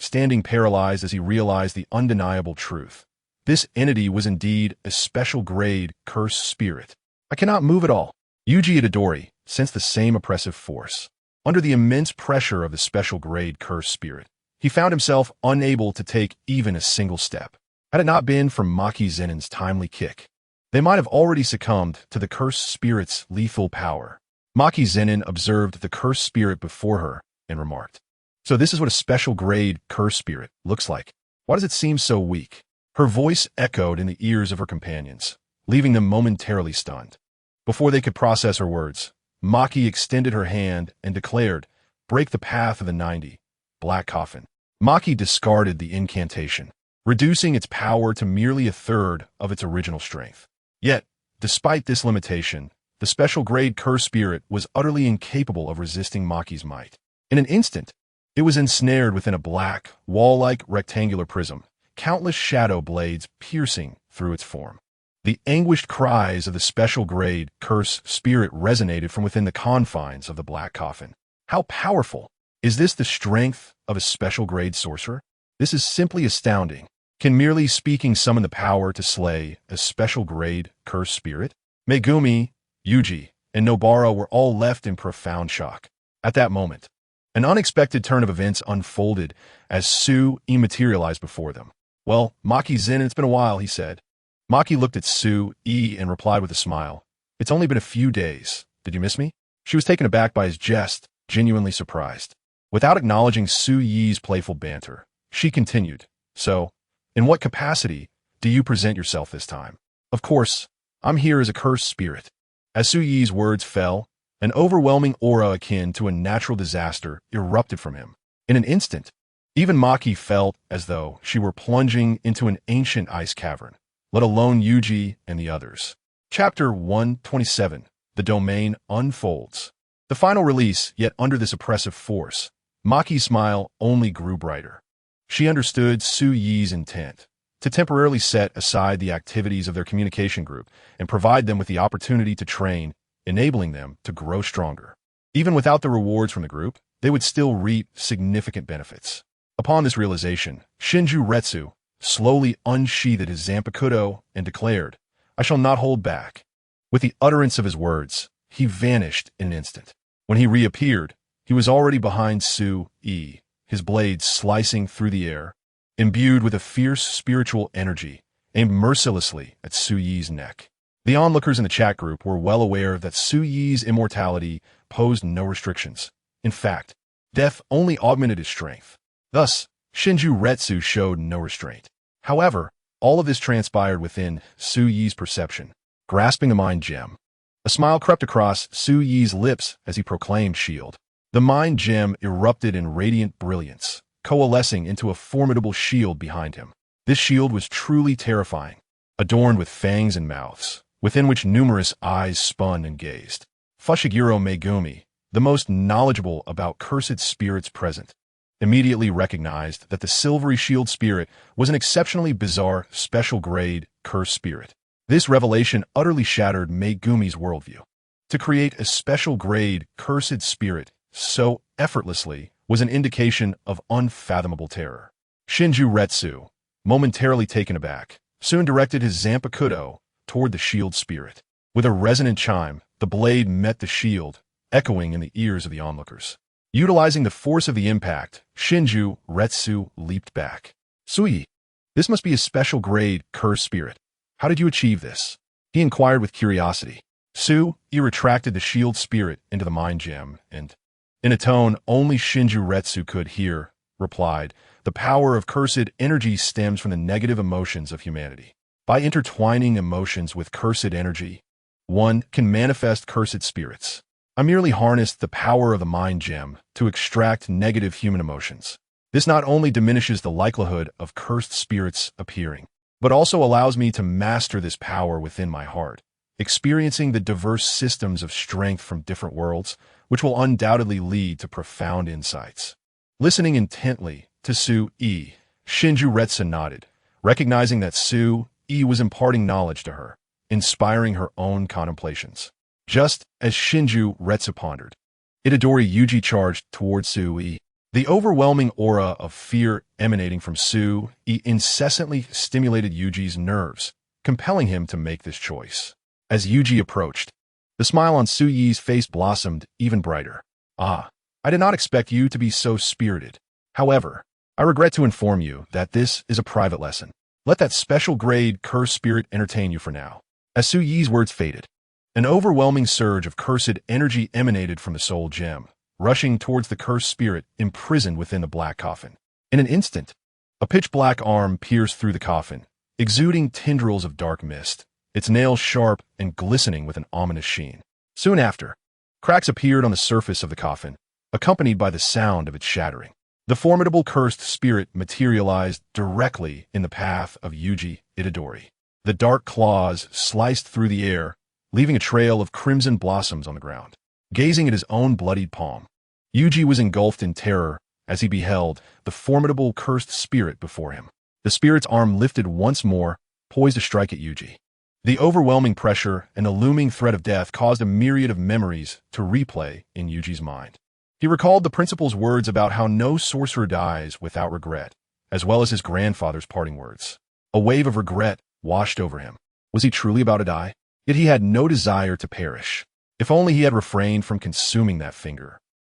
standing paralyzed as he realized the undeniable truth. This entity was indeed a special-grade cursed spirit. I cannot move at all. Yuji Itadori sensed the same oppressive force. Under the immense pressure of the special-grade cursed spirit, he found himself unable to take even a single step. Had it not been for Maki Zenin's timely kick, they might have already succumbed to the cursed spirit's lethal power. Maki Zenin observed the cursed spirit before her and remarked, "So this is what a special-grade cursed spirit looks like. Why does it seem so weak?" Her voice echoed in the ears of her companions, leaving them momentarily stunned. Before they could process her words, Maki extended her hand and declared, "Break the path of the 90, black coffin." Maki discarded the incantation, reducing its power to merely a third of its original strength. Yet, despite this limitation, the special-grade cursed spirit was utterly incapable of resisting Maki's might. In an instant, it was ensnared within a black, wall-like rectangular prism, countless shadow blades piercing through its form. The anguished cries of the special-grade cursed spirit resonated from within the confines of the black coffin. How powerful! Is this the strength of a special-grade sorcerer? This is simply astounding. Can merely speaking summon the power to slay a special-grade cursed spirit? Megumi, Yuji, and Nobara were all left in profound shock. At that moment, an unexpected turn of events unfolded as Su materialized before them. "Well, Maki Zenin, it's been a while," he said. Maki looked at Su-e and replied with a smile, "It's only been a few days. Did you miss me?" She was taken aback by his jest, genuinely surprised. Without acknowledging Su-ye's playful banter, she continued, "So, in what capacity do you present yourself this time?" "Of course, I'm here as a cursed spirit." As Su-ye's words fell, an overwhelming aura akin to a natural disaster erupted from him. In an instant, even Maki felt as though she were plunging into an ancient ice cavern, let alone Yuji and the others. Chapter 127. The Domain Unfolds. The final release, yet under this oppressive force, Maki's smile only grew brighter. She understood Su-ye's intent, to temporarily set aside the activities of their communication group and provide them with the opportunity to train, enabling them to grow stronger. Even without the rewards from the group, they would still reap significant benefits. Upon this realization, Shinju Retsu slowly unsheathed his Zanpakuto and declared, "I shall not hold back." With the utterance of his words, he vanished in an instant. When he reappeared, he was already behind Su-e, his blades slicing through the air, imbued with a fierce spiritual energy, aimed mercilessly at Su-ye's neck. The onlookers in the chat group were well aware that Su-ye's immortality posed no restrictions. In fact, death only augmented his strength. Thus, Shinju Retsu showed no restraint. However, all of this transpired within Su-ye's perception. Grasping a mind gem, a smile crept across Su-ye's lips as he proclaimed shield. The mind gem erupted in radiant brilliance, coalescing into a formidable shield behind him. This shield was truly terrifying, adorned with fangs and mouths, within which numerous eyes spun and gazed. Fushiguro Megumi, the most knowledgeable about cursed spirits present, immediately recognized that the silvery shield spirit was an exceptionally bizarre, special-grade cursed spirit. This revelation utterly shattered Megumi's worldview. To create a special-grade cursed spirit so effortlessly was an indication of unfathomable terror. Shinju Retsu, momentarily taken aback, soon directed his Zanpakuto toward the shield spirit. With a resonant chime, the blade met the shield, echoing in the ears of the onlookers. Utilizing the force of the impact, Shinju Retsu leaped back. "Sui, this must be a special-grade cursed spirit. How did you achieve this?" he inquired with curiosity. Su-e retracted the shield spirit into the mind gem and, in a tone only Shinju Retsu could hear, replied, "The power of cursed energy stems from the negative emotions of humanity. By intertwining emotions with cursed energy, One can manifest cursed spirits. I merely harnessed the power of the mind gem to extract negative human emotions. This not only diminishes the likelihood of cursed spirits appearing, but also allows me to master this power within my heart, experiencing the diverse systems of strength from different worlds, which will undoubtedly lead to profound insights. Listening intently to Su-e, Shinju Retsu nodded, recognizing that Su-e was imparting knowledge to her, inspiring her own contemplations. Just as Shinju Retsu pondered, Itadori Yuji charged towards Su-e. The overwhelming aura of fear emanating from Su-e incessantly stimulated Yuji's nerves, compelling him to make this choice. As Yuji approached, the smile on Su-e's face blossomed even brighter. "Ah, I did not expect you to be so spirited. However, I regret to inform you that this is a private lesson. Let that special grade cursed spirit entertain you for now." As Su-e's words faded, an overwhelming surge of cursed energy emanated from the soul gem, rushing towards the cursed spirit imprisoned within the black coffin. In an instant, a pitch-black arm pierced through the coffin, exuding tendrils of dark mist, its nails sharp and glistening with an ominous sheen. Soon after, cracks appeared on the surface of the coffin, accompanied by the sound of its shattering. The formidable cursed spirit materialized directly in the path of Yuji Itadori. The dark claws sliced through the air, leaving a trail of crimson blossoms on the ground. Gazing at his own bloodied palm, Yuji was engulfed in terror as he beheld the formidable cursed spirit before him. The spirit's arm lifted once more, poised to strike at Yuji. The overwhelming pressure and the looming threat of death caused a myriad of memories to replay in Yuji's mind. He recalled the principal's words about how no sorcerer dies without regret, as well as his grandfather's parting words. A wave of regret washed over him. Was he truly about to die? Yet he had no desire to perish. If only he had refrained from consuming that finger.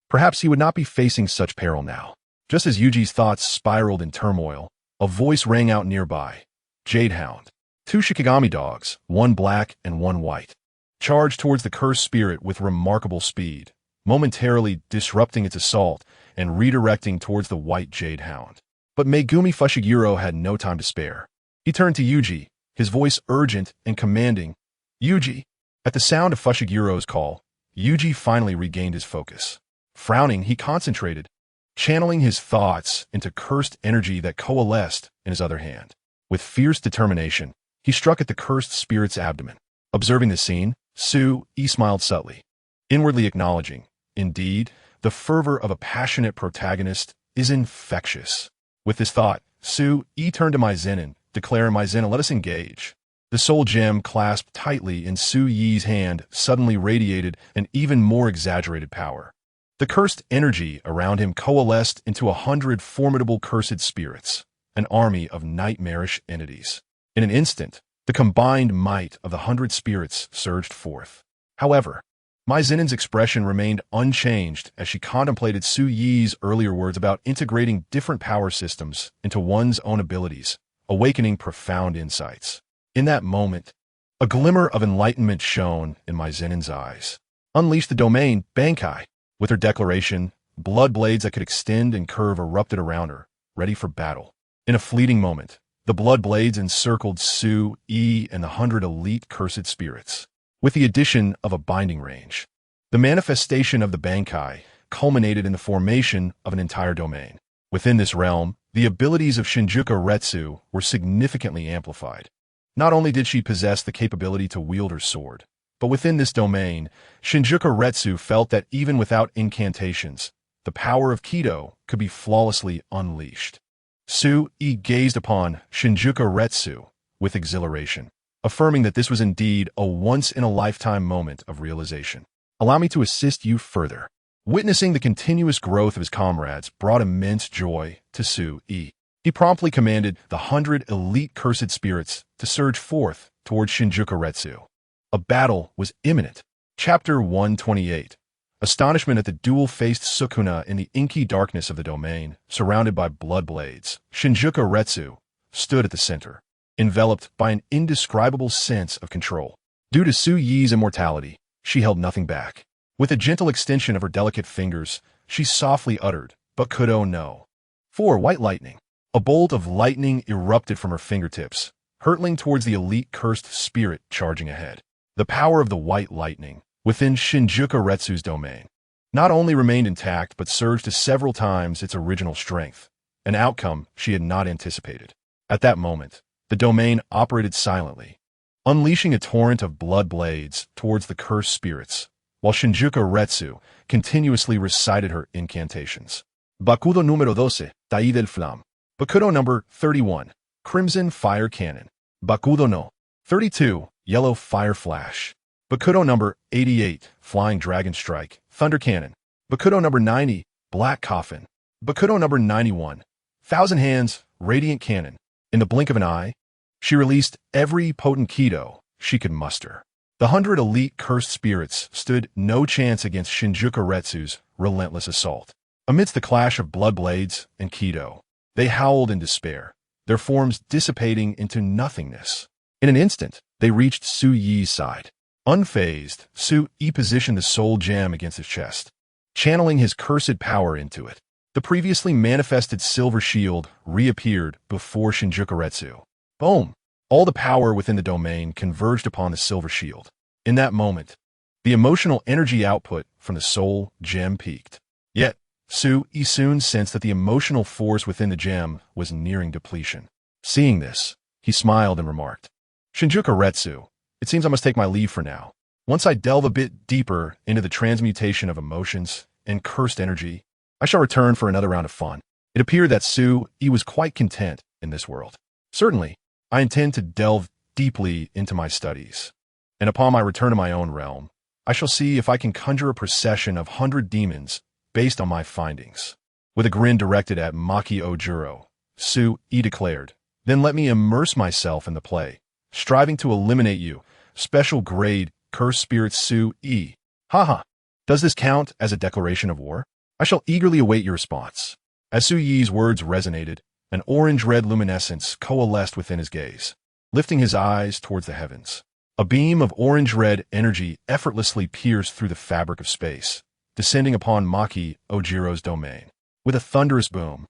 Perhaps he would not be facing such peril now. Just as Yuji's thoughts spiraled in turmoil, a voice rang out nearby. Jadehound. 2 Shikigami dogs, one black and one white, charged towards the cursed spirit with remarkable speed, momentarily disrupting its assault and redirecting towards the white Jadehound. But Megumi Fushiguro had no time to spare. He turned to Yuji, his voice urgent and commanding. "Yuji." At the sound of Fushiguro's call, Yuji finally regained his focus. Frowning, he concentrated, channeling his thoughts into cursed energy that coalesced in his other hand. With fierce determination, he struck at the cursed spirit's abdomen. Observing the scene, Su-e smiled subtly, inwardly acknowledging, indeed, the fervor of a passionate protagonist is infectious. With this thought, Su-e turned to Maizenin, declaring, "Maizenin, let us engage." The soul gem clasped tightly in Su-e's hand suddenly radiated an even more exaggerated power. The cursed energy around him coalesced into 100 formidable cursed spirits, an army of nightmarish entities. In an instant, the combined might of the 100 spirits surged forth. However, Maizenin's expression remained unchanged as she contemplated Su-e's earlier words about integrating different power systems into one's own abilities, awakening profound insights. In that moment, a glimmer of enlightenment shone in Maizenin's eyes. Unleash the domain, Bankai. With her declaration, blood blades that could extend and curve erupted around her, ready for battle. In a fleeting moment, the blood blades encircled Su-e and the 100 elite cursed spirits. With the addition of a binding range, the manifestation of the Bankai culminated in the formation of an entire domain. Within this realm, the abilities of Shinjuku Retsu were significantly amplified. Not only did she possess the capability to wield her sword, but within this domain, Shinjuku Retsu felt that even without incantations, the power of Kido could be flawlessly unleashed. Su-e gazed upon Shinjuku Retsu with exhilaration, affirming that this was indeed a once-in-a-lifetime moment of realization. "Allow me to assist you further." Witnessing the continuous growth of his comrades brought immense joy to Su-e. He promptly commanded the 100 elite cursed spirits to surge forth towards Shinjuku Retsu. A battle was imminent. Chapter 128. Astonishment at the dual-faced Sukuna in the inky darkness of the domain, surrounded by blood blades. Shinjuku Retsu stood at the center, enveloped by an indescribable sense of control. Due to Su-e's immortality, she held nothing back. With a gentle extension of her delicate fingers, she softly uttered, "But Kudo no." 4. White lightning. A bolt of lightning erupted from her fingertips, hurtling towards the elite cursed spirit charging ahead. The power of the white lightning within Shinjuku Retsu's domain not only remained intact but surged to several times its original strength, an outcome she had not anticipated. At that moment, the domain operated silently, unleashing a torrent of blood blades towards the cursed spirits, while Shinjuku Retsu continuously recited her incantations. Bakudo número 12, Tai del Flam. Bakudo number 31, Crimson Fire Cannon. Bakudo no. 32, Yellow Fire Flash. Bakudo number 88, Flying Dragon Strike, Thunder Cannon. Bakudo number 90, Black Coffin. Bakudo number 91, Thousand Hands, Radiant Cannon. In the blink of an eye, she released every potent Kido she could muster. The 100 elite cursed spirits stood no chance against Shinjuku Retsu's relentless assault. Amidst the clash of blood blades and Kido, they howled in despair, their forms dissipating into nothingness. In an instant, they reached Su Yi's side. Unfazed, Su Yi positioned the soul gem against his chest, channeling his cursed power into it. The previously manifested silver shield reappeared before Shinjuku Retsu. Boom! All the power within the domain converged upon the silver shield. In that moment, the emotional energy output from the soul gem peaked. Yet, Su Yi soon sensed that the emotional force within the gem was nearing depletion. Seeing this, he smiled and remarked, Shinjuku Retsu, it seems I must take my leave for now. Once I delve a bit deeper into the transmutation of emotions and cursed energy, I shall return for another round of fun. It appeared that Su Yi was quite content in this world. Certainly, I intend to delve deeply into my studies, and upon my return to my own realm, I shall see if I can conjure a procession of 100 demons based on my findings. With a grin directed at Maki Ojuro, Su Yi declared, then let me immerse myself in the play, striving to eliminate you, special grade, cursed spirit Su Yi. Haha, does this count as a declaration of war? I shall eagerly await your response. As Su Yi's words resonated, an orange-red luminescence coalesced within his gaze, lifting his eyes towards the heavens. A beam of orange-red energy effortlessly pierced through the fabric of space, descending upon Maki Ojiro's domain. With a thunderous boom,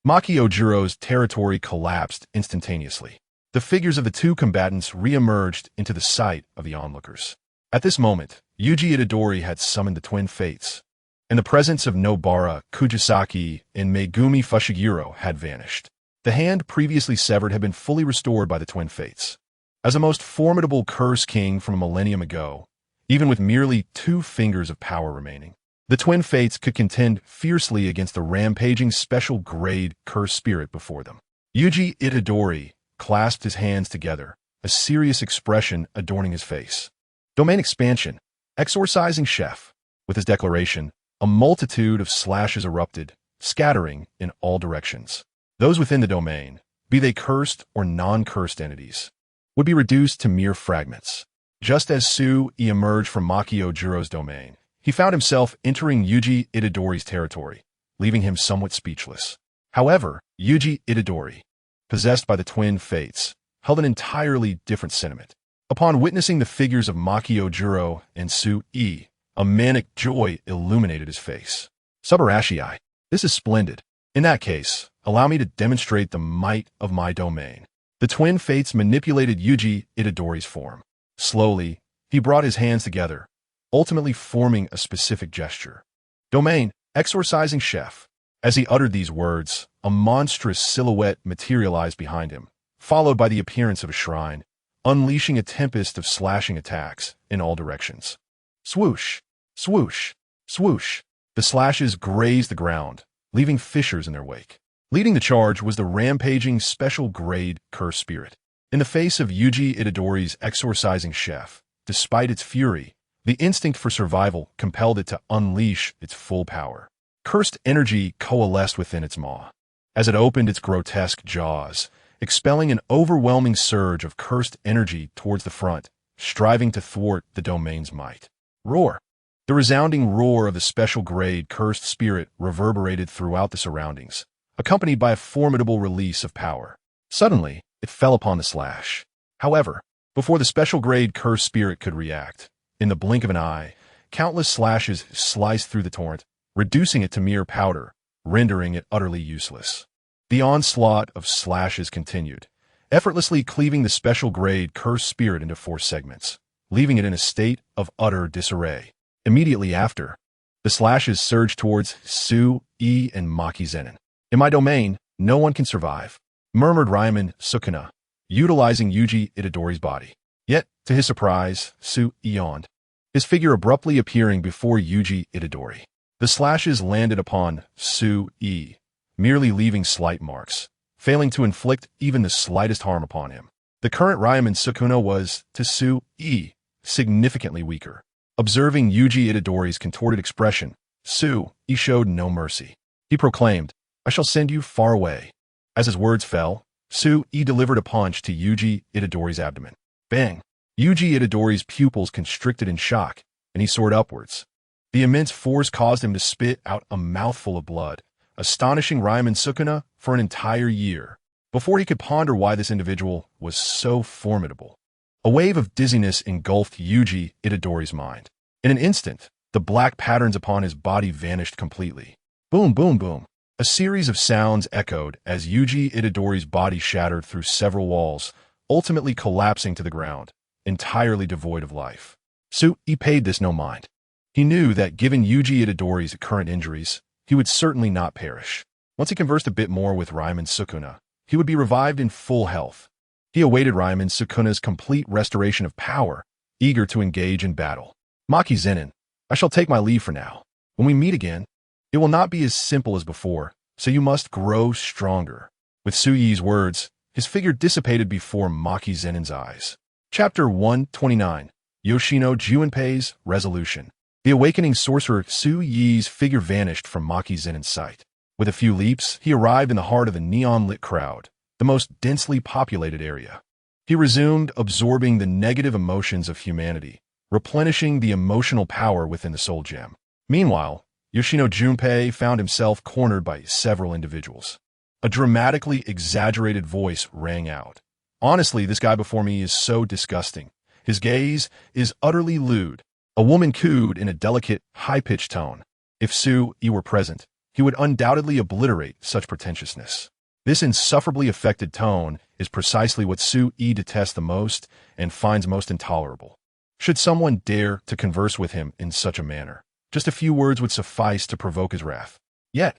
Maki Ojiro's territory collapsed instantaneously. The figures of the two combatants re-emerged into the sight of the onlookers. At this moment, Yuji Itadori had summoned the twin fates, and the presence of Nobara, Kujisaki, and Megumi Fushiguro had vanished. The hand previously severed had been fully restored by the twin fates. As a most formidable curse king from a millennium ago, even with merely 2 fingers of power remaining, the twin fates could contend fiercely against the rampaging special grade curse spirit before them. Yuji Itadori clasped his hands together, a serious expression adorning his face. Domain expansion, exorcising chef. With his declaration, a multitude of slashes erupted, scattering in all directions. Those within the domain, be they cursed or non-cursed entities, would be reduced to mere fragments. Just as Su Yi emerged from Maki Ojiro's domain, he found himself entering Yuji Itadori's territory, leaving him somewhat speechless. However, Yuji Itadori, possessed by the twin fates, held an entirely different sentiment. Upon witnessing the figures of Maki Ojiro and Su Yi, a manic joy illuminated his face. Subarashi, this is splendid. In that case, allow me to demonstrate the might of my domain. The twin fates manipulated Yuji Itadori's form. Slowly, he brought his hands together, ultimately forming a specific gesture. Domain, exorcising chef. As he uttered these words, a monstrous silhouette materialized behind him, followed by the appearance of a shrine, unleashing a tempest of slashing attacks in all directions. Swoosh, swoosh, swoosh. The slashes grazed the ground, leaving fissures in their wake. Leading the charge was the rampaging special grade curse spirit. In the face of Yuji Itadori's exorcising chef, despite its fury, the instinct for survival compelled it to unleash its full power. Cursed energy coalesced within its maw. As it opened its grotesque jaws, expelling an overwhelming surge of cursed energy towards the front, striving to thwart the domain's might. Roar! The resounding roar of the special grade cursed spirit reverberated throughout the surroundings, accompanied by a formidable release of power. Suddenly, it fell upon the slash. However, before the special grade cursed spirit could react, in the blink of an eye, countless slashes sliced through the torrent, reducing it to mere powder, rendering it utterly useless. The onslaught of slashes continued, effortlessly cleaving the special grade cursed spirit into 4 segments. leaving it in a state of utter disarray. Immediately after, the slashes surged towards Su-e and Maki Zenin. "In my domain, no one can survive," murmured Ryman Sukuna, utilizing Yuji Itadori's body. Yet, to his surprise, Su yawned, his figure abruptly appearing before Yuji Itadori. The slashes landed upon Su-e, merely leaving slight marks, failing to inflict even the slightest harm upon him. The current Ryman Sukuna was, to Su-e, significantly weaker. Observing Yuji Itadori's contorted expression, Su-e showed no mercy. He proclaimed, "I shall send you far away." As his words fell, Su-e delivered a punch to Yuji Itadori's abdomen. Bang! Yuji Itadori's pupils constricted in shock, and he soared upwards. The immense force caused him to spit out a mouthful of blood, astonishing Ryman Sukuna for an entire year, before he could ponder why this individual was so formidable. A wave of dizziness engulfed Yuji Itadori's mind. In an instant, the black patterns upon his body vanished completely. Boom, boom, boom. A series of sounds echoed as Yuji Itadori's body shattered through several walls, ultimately collapsing to the ground, entirely devoid of life. Su-e paid this no mind. He knew that given Yuji Itadori's current injuries, he would certainly not perish. Once he conversed a bit more with Ryman Sukuna, he would be revived in full health. He awaited Ryman Sukuna's complete restoration of power, eager to engage in battle. "Maki Zenin, I shall take my leave for now. When we meet again, it will not be as simple as before, so you must grow stronger." With Su-e's words, his figure dissipated before Maki Zenin's eyes. Chapter 129, Yoshino Junpei's Resolution. The awakening sorcerer Su-e's figure vanished from Maki Zenin's sight. With a few leaps, he arrived in the heart of the neon-lit crowd, the most densely populated area. He resumed absorbing the negative emotions of humanity, replenishing the emotional power within the soul gem. Meanwhile, Yoshino Junpei found himself cornered by several individuals. A dramatically exaggerated voice rang out. "Honestly, this guy before me is so disgusting. His gaze is utterly lewd." A woman cooed in a delicate, high-pitched tone. If Su-e were present, he would undoubtedly obliterate such pretentiousness. This insufferably affected tone is precisely what Su-e detests the most and finds most intolerable. Should someone dare to converse with him in such a manner, just a few words would suffice to provoke his wrath. Yet,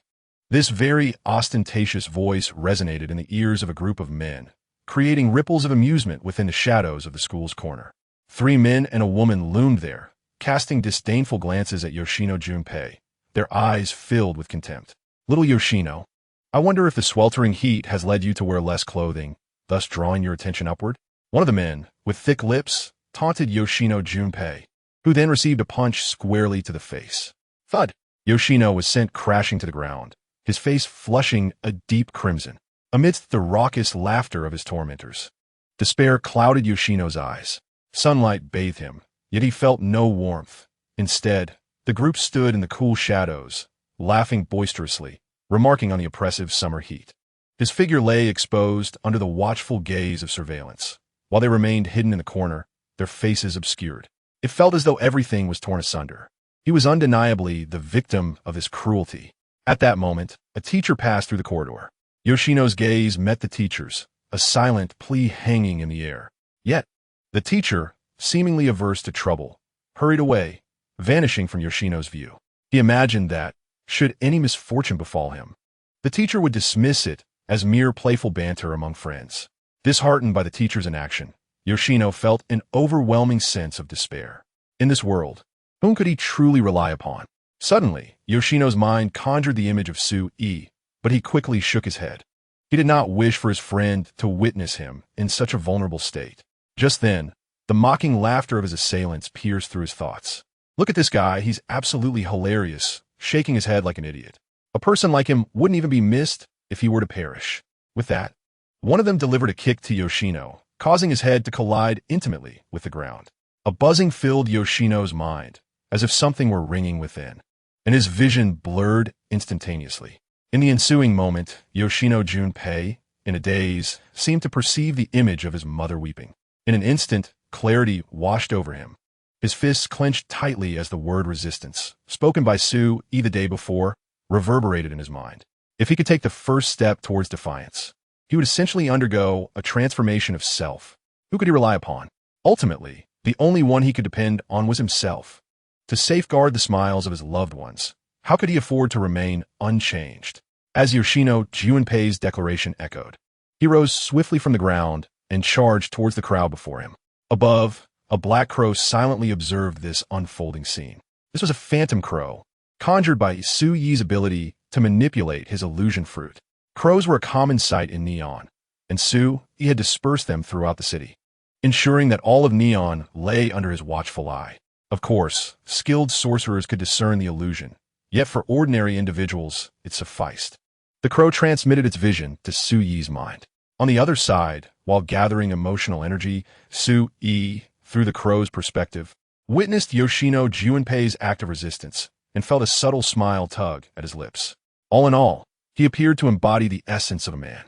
this very ostentatious voice resonated in the ears of a group of men, creating ripples of amusement within the shadows of the school's corner. 3 men and a woman loomed there, casting disdainful glances at Yoshino Junpei, their eyes filled with contempt. "Little Yoshino, I wonder if the sweltering heat has led you to wear less clothing, thus drawing your attention upward?" One of the men, with thick lips, taunted Yoshino Junpei, who then received a punch squarely to the face. Thud! Yoshino was sent crashing to the ground, his face flushing a deep crimson, amidst the raucous laughter of his tormentors. Despair clouded Yoshino's eyes. Sunlight bathed him, yet he felt no warmth. Instead, the group stood in the cool shadows, laughing boisterously, remarking on the oppressive summer heat. His figure lay exposed under the watchful gaze of surveillance. While they remained hidden in the corner, their faces obscured. It felt as though everything was torn asunder. He was undeniably the victim of his cruelty. At that moment, a teacher passed through the corridor. Yoshino's gaze met the teacher's, a silent plea hanging in the air. Yet, the teacher, seemingly averse to trouble, hurried away, vanishing from Yoshino's view. He imagined that, should any misfortune befall him, the teacher would dismiss it as mere playful banter among friends. Disheartened by the teacher's inaction, Yoshino felt an overwhelming sense of despair. In this world, whom could he truly rely upon? Suddenly, Yoshino's mind conjured the image of Su-e, but he quickly shook his head. He did not wish for his friend to witness him in such a vulnerable state. Just then, the mocking laughter of his assailants pierced through his thoughts. "Look at this guy, he's absolutely hilarious," shaking his head like an idiot. "A person like him wouldn't even be missed if he were to perish." With that, one of them delivered a kick to Yoshino, causing his head to collide intimately with the ground. A buzzing filled Yoshino's mind, as if something were ringing within, and his vision blurred instantaneously. In the ensuing moment, Yoshino Junpei, in a daze, seemed to perceive the image of his mother weeping. In an instant, clarity washed over him. His fists clenched tightly as the word resistance, spoken by Su-e the day before, reverberated in his mind. If he could take the first step towards defiance, he would essentially undergo a transformation of self. Who could he rely upon? Ultimately, The only one he could depend on was himself. To safeguard the smiles of his loved ones, how could he afford to remain unchanged? As Yoshino Junpei's declaration echoed, he rose swiftly from the ground and charged towards the crowd before him. Above, a black crow silently observed this unfolding scene. This was a phantom crow, conjured by Su Yi's ability to manipulate his illusion fruit. Crows were a common sight in Neon, and Su Yi had dispersed them throughout the city, ensuring that all of Neon lay under his watchful eye. Of course, skilled sorcerers could discern the illusion, yet for ordinary individuals, it sufficed. The crow transmitted its vision to Su Yi's mind. On the other side, while gathering emotional energy, Su Yi, through the crow's perspective, witnessed Yoshino Junpei's act of resistance and felt a subtle smile tug at his lips. All in all, he appeared to embody the essence of a man.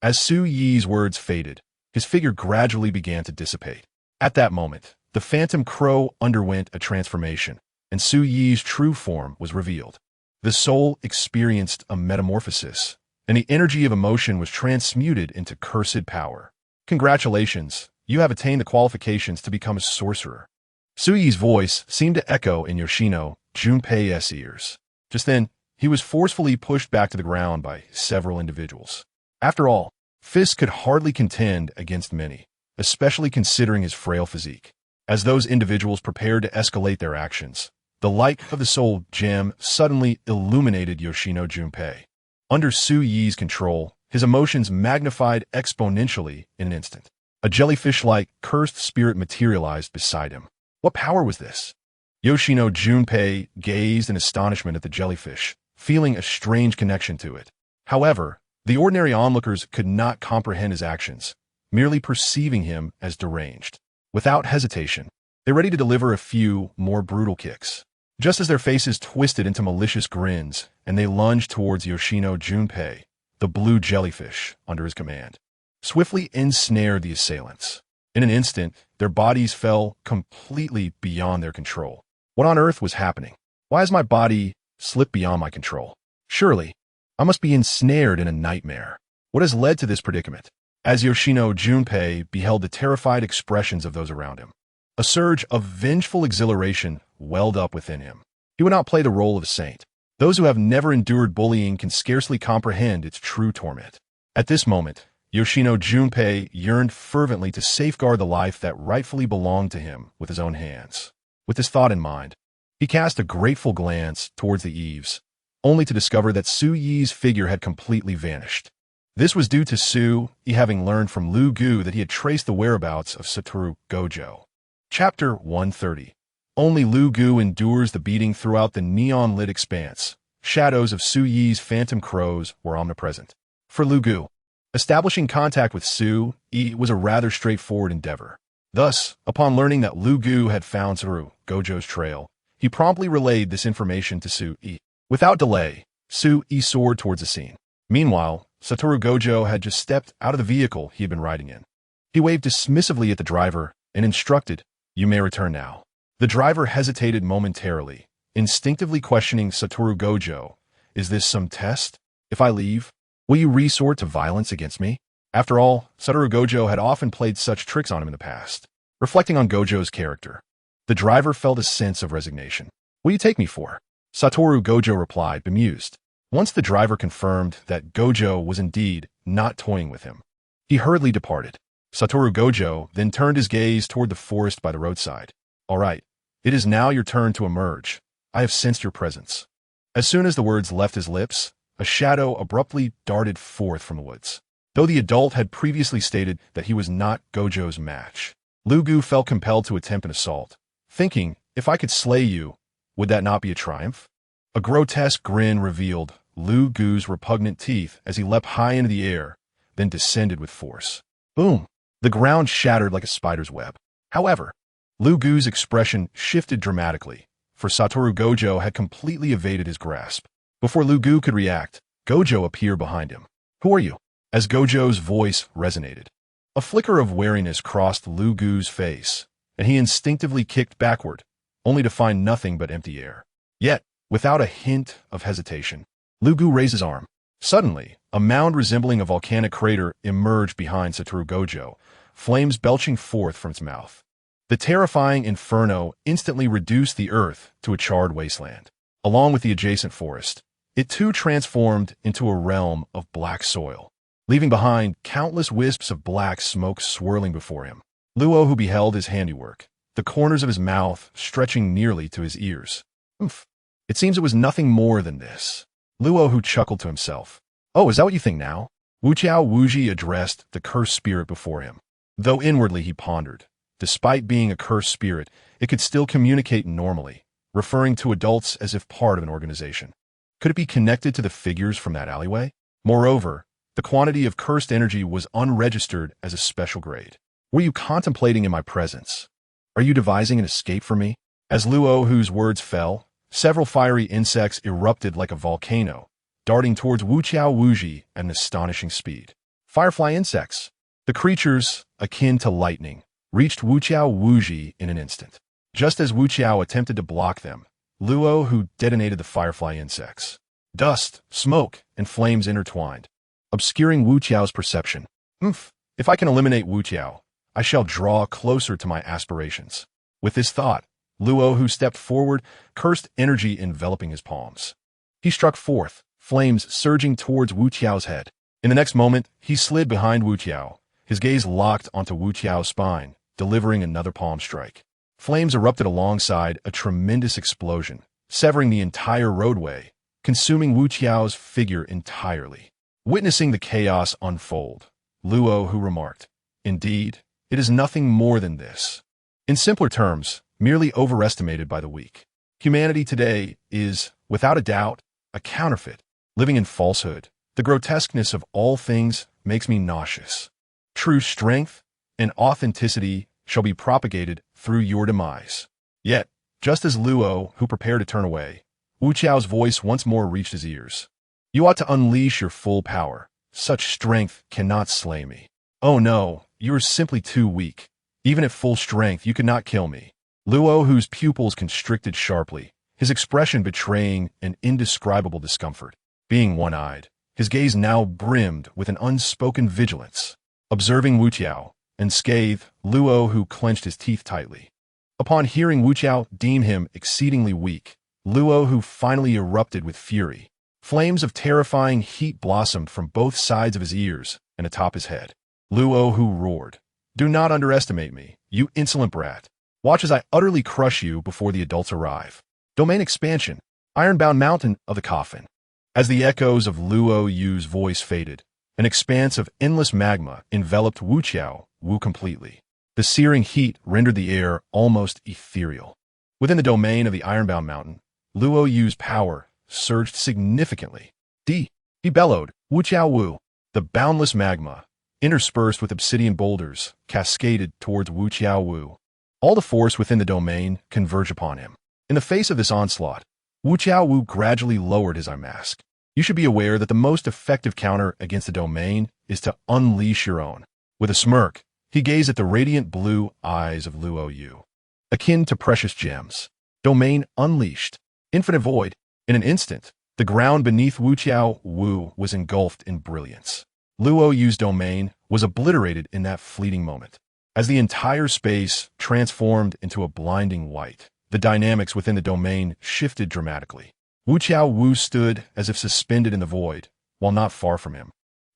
As Su Yi's words faded, his figure gradually began to dissipate. At that moment, the phantom crow underwent a transformation, and Su Yi's true form was revealed. The soul experienced a metamorphosis, and the energy of emotion was transmuted into cursed power. Congratulations, you have attained the qualifications to become a sorcerer. Su Yi's voice seemed to echo in Yoshino Junpei's ears. Just then, he was forcefully pushed back to the ground by several individuals. After all, fists could hardly contend against many, especially considering his frail physique. As those individuals prepared to escalate their actions, the light of the soul gem suddenly illuminated Yoshino Junpei. Under Su Yi's control, his emotions magnified exponentially in an instant. A jellyfish-like cursed spirit materialized beside him. What power was this? Yoshino Junpei gazed in astonishment at the jellyfish, feeling a strange connection to it. However, the ordinary onlookers could not comprehend his actions, merely perceiving him as deranged. Without hesitation, they were ready to deliver a few more brutal kicks. Just as their faces twisted into malicious grins and they lunged towards Yoshino Junpei, the blue jellyfish under his command swiftly ensnared the assailants. In an instant, their bodies fell completely beyond their control. What on earth was happening? Why has my body slipped beyond my control? Surely, I must be ensnared in a nightmare. What has led to this predicament? As Yoshino Junpei beheld the terrified expressions of those around him, a surge of vengeful exhilaration welled up within him. He would not play the role of a saint. Those who have never endured bullying can scarcely comprehend its true torment. At this moment, Yoshino Junpei yearned fervently to safeguard the life that rightfully belonged to him with his own hands. With this thought in mind, he cast a grateful glance towards the eaves, only to discover that Su Yi's figure had completely vanished. This was due to Su Yi having learned from Lu Gu that he had traced the whereabouts of Satoru Gojo. Chapter 130. Only Lu Gu endures the beating throughout the neon-lit expanse. Shadows of Su Yi's phantom crows were omnipresent. For Lu Gu, establishing contact with Su Yi was a rather straightforward endeavor. Thus, upon learning that Lu Gu had found Satoru Gojo's trail, he promptly relayed this information to Su Yi. Without delay, Su Yi soared towards the scene. Meanwhile, Satoru Gojo had just stepped out of the vehicle he had been riding in. He waved dismissively at the driver and instructed, "You may return now." The driver hesitated momentarily, instinctively questioning Satoru Gojo. "Is this some test? If I leave, will you resort to violence against me?" After all, Satoru Gojo had often played such tricks on him in the past. Reflecting on Gojo's character, the driver felt a sense of resignation. "What do you take me for?" Satoru Gojo replied, bemused. Once the driver confirmed that Gojo was indeed not toying with him, he hurriedly departed. Satoru Gojo then turned his gaze toward the forest by the roadside. "All right, it is now your turn to emerge. I have sensed your presence." As soon as the words left his lips, a shadow abruptly darted forth from the woods. Though the adult had previously stated that he was not Gojo's match, Lu Gu felt compelled to attempt an assault, thinking, "If I could slay you, would that not be a triumph?" A grotesque grin revealed Lu Gu's repugnant teeth as he leapt high into the air, then descended with force. Boom! The ground shattered like a spider's web. However, Lu Gu's expression shifted dramatically, for Satoru Gojo had completely evaded his grasp. Before Lu Gu could react, Gojo appeared behind him. "Who are you?" As Gojo's voice resonated, a flicker of wariness crossed Lu Gu's face, and he instinctively kicked backward, only to find nothing but empty air. Yet, without a hint of hesitation, Lu Gu raised his arm. Suddenly, a mound resembling a volcanic crater emerged behind Satoru Gojo, flames belching forth from its mouth. The terrifying inferno instantly reduced the earth to a charred wasteland. Along with the adjacent forest, it too transformed into a realm of black soil, leaving behind countless wisps of black smoke swirling before him. Luo, who beheld his handiwork, the corners of his mouth stretching nearly to his ears. Oomph. It seems it was nothing more than this. Luo, who chuckled to himself. Oh, is that what you think now? Wuqiao Wuji addressed the cursed spirit before him. Though inwardly he pondered, despite being a cursed spirit, it could still communicate normally, referring to adults as if part of an organization. Could it be connected to the figures from that alleyway? Moreover, the quantity of cursed energy was unregistered as a special grade. Were you contemplating in my presence? Are you devising an escape for me? As Luo, whose words fell, several fiery insects erupted like a volcano, darting towards Wuqiao Wuji at an astonishing speed. Firefly insects. The creatures, akin to lightning, reached Wuqiao Wuji in an instant. Just as Wuqiao attempted to block them, Luo, who detonated the firefly insects. Dust, smoke, and flames intertwined, obscuring Wuqiao's perception. If I can eliminate Wuqiao, I shall draw closer to my aspirations. With this thought, Luo, who stepped forward, cursed energy enveloping his palms. He struck forth, flames surging towards Wuqiao's head. In the next moment, he slid behind Wuqiao, his gaze locked onto Wuqiao's spine, delivering another palm strike. Flames erupted alongside a tremendous explosion, severing the entire roadway, consuming Wuqiao's figure entirely. Witnessing the chaos unfold, Luo, who remarked, "Indeed, it is nothing more than this." In simpler terms, merely overestimated by the weak. Humanity today is, without a doubt, a counterfeit, living in falsehood. The grotesqueness of all things makes me nauseous. True strength and authenticity shall be propagated through your demise. Yet, just as Luo, who prepared to turn away, Wuqiao's voice once more reached his ears. You ought to unleash your full power. Such strength cannot slay me. Oh no, you are simply too weak. Even at full strength, you could not kill me. Luo, whose pupils constricted sharply, his expression betraying an indescribable discomfort. Being one-eyed, his gaze now brimmed with an unspoken vigilance. Observing Wuqiao, unscathed, Luo, who clenched his teeth tightly. Upon hearing Wuqiao deem him exceedingly weak, Luo, who finally erupted with fury. Flames of terrifying heat blossomed from both sides of his ears and atop his head. Luo, who roared, "Do not underestimate me, you insolent brat. Watch as I utterly crush you before the adults arrive." Domain expansion, ironbound mountain of the coffin. As the echoes of Luo Yu's voice faded, an expanse of endless magma enveloped Wuqiao Wu completely. The searing heat rendered the air almost ethereal. Within the domain of the ironbound mountain, Luo Yu's power surged significantly. He bellowed, "Wuqiao Wu!" The boundless magma, interspersed with obsidian boulders, cascaded towards Wuqiao Wu. All the force within the domain converged upon him. In the face of this onslaught, Wuqiao Wu gradually lowered his eye mask. You should be aware that the most effective counter against the domain is to unleash your own. With a smirk, he gazed at the radiant blue eyes of Luo Yu. Akin to precious gems. Domain unleashed. Infinite void. In an instant, the ground beneath Wuqiao Wu was engulfed in brilliance. Luo Yu's domain was obliterated in that fleeting moment. As the entire space transformed into a blinding white, the dynamics within the domain shifted dramatically. Wuqiao Wu stood as if suspended in the void, while not far from him.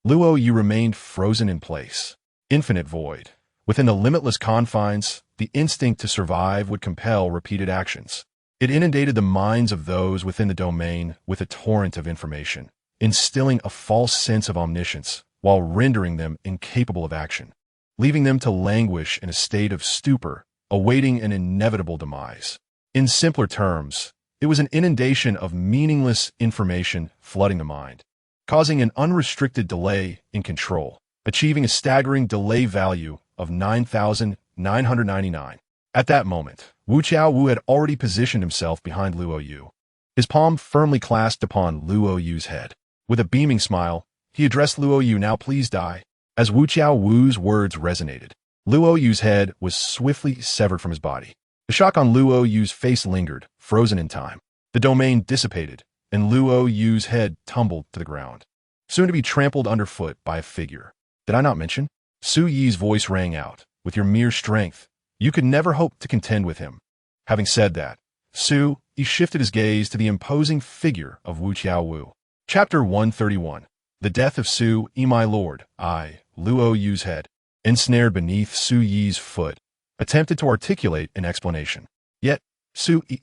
Luo Yu remained frozen in place. Infinite void. Within the limitless confines, the instinct to survive would compel repeated actions. It inundated the minds of those within the domain with a torrent of information, instilling a false sense of omniscience while rendering them incapable of action, leaving them to languish in a state of stupor, awaiting an inevitable demise. In simpler terms, it was an inundation of meaningless information flooding the mind, causing an unrestricted delay in control, achieving a staggering delay value of 9,999. At that moment, Wuqiao Wu had already positioned himself behind Luo Yu, his palm firmly clasped upon Luo Yu's head. With a beaming smile, he addressed Luo Yu, "Now please die." As Wuqiao Wu's words resonated, Luo Yu's head was swiftly severed from his body. The shock on Luo Yu's face lingered, frozen in time. The domain dissipated, and Luo Yu's head tumbled to the ground, soon to be trampled underfoot by a figure. Did I not mention? Su Yi's voice rang out, "With your mere strength, You could never hope to contend with him. Having said that, he shifted his gaze to the imposing figure of Wu Qiaowu. Chapter 131. The Death of my lord, Luo Yu's head, ensnared beneath Su Yi's foot, attempted to articulate an explanation. Yet,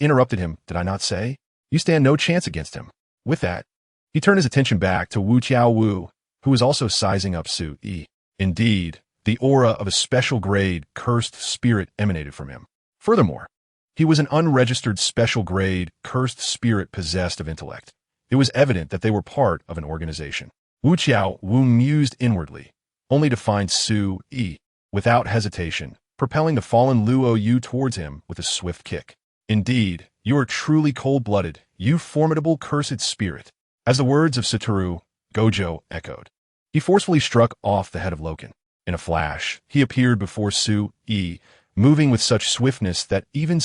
interrupted him. Did I not say? You stand no chance against him. With that, he turned his attention back to Wu Qiaowu, who was also sizing up Yi. Indeed, the aura of a special grade cursed spirit emanated from him. Furthermore, he was an unregistered special grade cursed spirit possessed of intellect. It was evident that they were part of an organization. Wu Qiaowu mused inwardly, only to find Yi, without hesitation, propelling the fallen Luo Yu towards him with a swift kick. Indeed, you are truly cold-blooded, you formidable cursed spirit. As the words of Satoru, Gojo echoed. He forcefully struck off the head of Loken. In a flash, he appeared before Yi, moving with such swiftness that even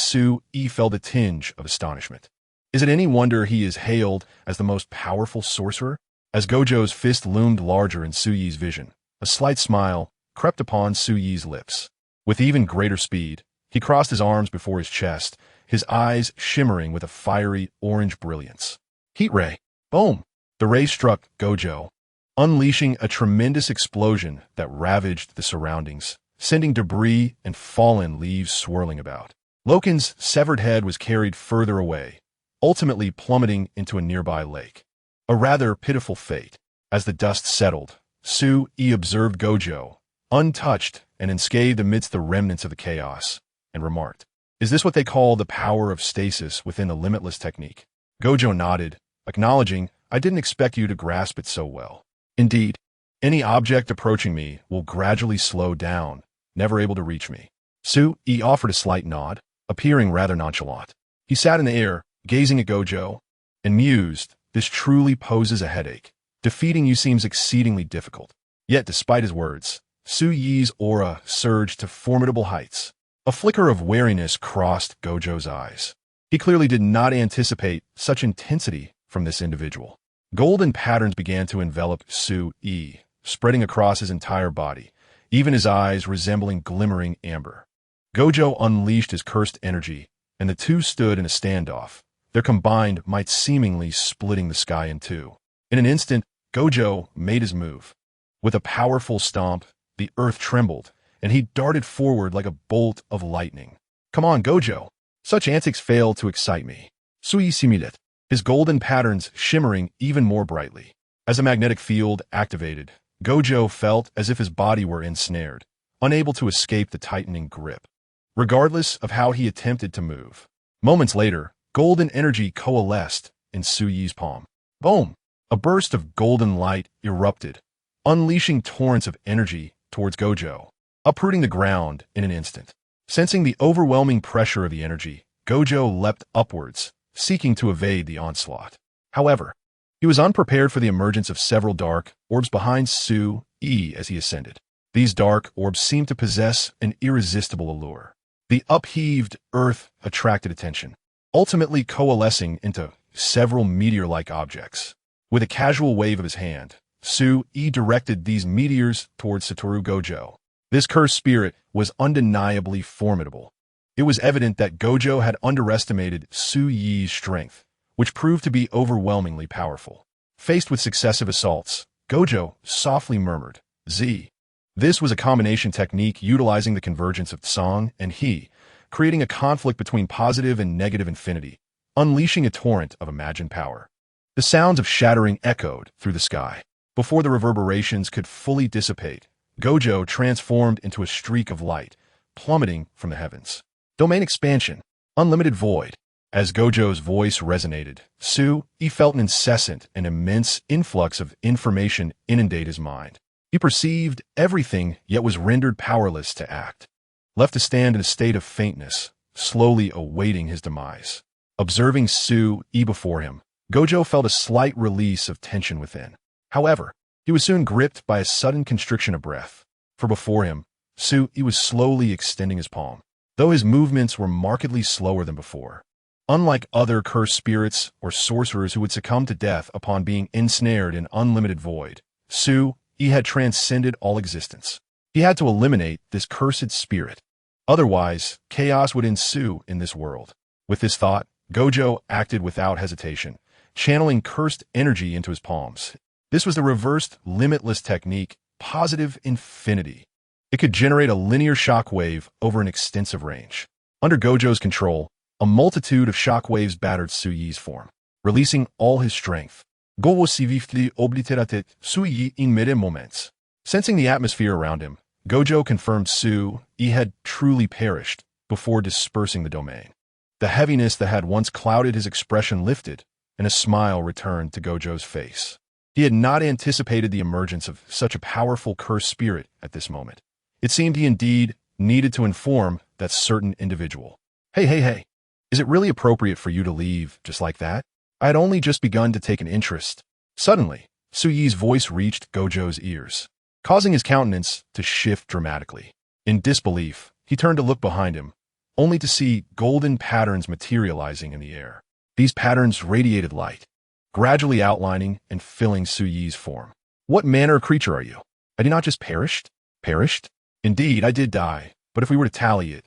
Yi felt a tinge of astonishment. Is it any wonder he is hailed as the most powerful sorcerer? As Gojo's fist loomed larger in Yi's vision, a slight smile crept upon Yi's lips. With even greater speed, he crossed his arms before his chest, his eyes shimmering with a fiery orange brilliance. Heat ray! Boom! The ray struck Gojo, unleashing a tremendous explosion that ravaged the surroundings, sending debris and fallen leaves swirling about. Loken's severed head was carried further away, ultimately plummeting into a nearby lake. A rather pitiful fate. As the dust settled, Yi observed Gojo, untouched and unscathed amidst the remnants of the chaos, and remarked, "Is this what they call the power of stasis within the limitless technique?" Gojo nodded, acknowledging, "I didn't expect you to grasp it so well. Indeed, any object approaching me will gradually slow down, never able to reach me." Yi offered a slight nod, appearing rather nonchalant. He sat in the air, gazing at Gojo, and mused, "This truly poses a headache. Defeating you seems exceedingly difficult." Yet despite his words, Yi's aura surged to formidable heights. A flicker of wariness crossed Gojo's eyes. He clearly did not anticipate such intensity from this individual. Golden patterns began to envelop Yi, spreading across his entire body, even his eyes resembling glimmering amber. Gojo unleashed his cursed energy, and the two stood in a standoff, their combined might seemingly splitting the sky in two. In an instant, Gojo made his move. With a powerful stomp, the earth trembled, and he darted forward like a bolt of lightning. "Come on, Gojo! Such antics fail to excite me." Yi simulated, his golden patterns shimmering even more brightly. As a magnetic field activated, Gojo felt as if his body were ensnared, unable to escape the tightening grip, regardless of how he attempted to move. Moments later, golden energy coalesced in Yi's palm. Boom! A burst of golden light erupted, unleashing torrents of energy towards Gojo, uprooting the ground in an instant. Sensing the overwhelming pressure of the energy, Gojo leapt upwards, seeking to evade the onslaught. However, he was unprepared for the emergence of several dark orbs behind Yi as he ascended. These dark orbs seemed to possess an irresistible allure. The upheaved earth attracted attention, ultimately coalescing into several meteor-like objects. With a casual wave of his hand, Yi directed these meteors towards Satoru Gojo. This cursed spirit was undeniably formidable. It was evident that Gojo had underestimated Yi's strength, which proved to be overwhelmingly powerful. Faced with successive assaults, Gojo softly murmured, "Z." This was a combination technique utilizing the convergence of Tsang and He, creating a conflict between positive and negative infinity, unleashing a torrent of imagined power. The sounds of shattering echoed through the sky. Before the reverberations could fully dissipate, Gojo transformed into a streak of light, plummeting from the heavens. Domain expansion, unlimited void. As Gojo's voice resonated, he felt an incessant and immense influx of information inundate his mind. He perceived everything, yet was rendered powerless to act. Left to stand in a state of faintness, slowly awaiting his demise. Observing Yi before him, Gojo felt a slight release of tension within. However, he was soon gripped by a sudden constriction of breath, for before him, Yi was slowly extending his palm, though his movements were markedly slower than before. Unlike other cursed spirits or sorcerers who would succumb to death upon being ensnared in unlimited void, Yi had transcended all existence. He had to eliminate this cursed spirit. Otherwise, chaos would ensue in this world. With this thought, Gojo acted without hesitation, channeling cursed energy into his palms. This was the reversed limitless technique, positive infinity. It could generate a linear shock wave over an extensive range. Under Gojo's control, a multitude of shock waves battered Suyi's form, releasing all his strength. Gojo civifli obliterated Suyi in mere moments. Sensing the atmosphere around him, Gojo confirmed Su-yi had truly perished before dispersing the domain. The heaviness that had once clouded his expression lifted, and a smile returned to Gojo's face. He had not anticipated the emergence of such a powerful cursed spirit at this moment. It seemed he indeed needed to inform that certain individual. Hey. Is it really appropriate for you to leave just like that? I had only just begun to take an interest. Suddenly, Su-yi's voice reached Gojo's ears, causing his countenance to shift dramatically. In disbelief, he turned to look behind him, only to see golden patterns materializing in the air. These patterns radiated light, gradually outlining and filling Su-yi's form. What manner of creature are you? Had he not just perished? Perished? Indeed, I did die, but if we were to tally it,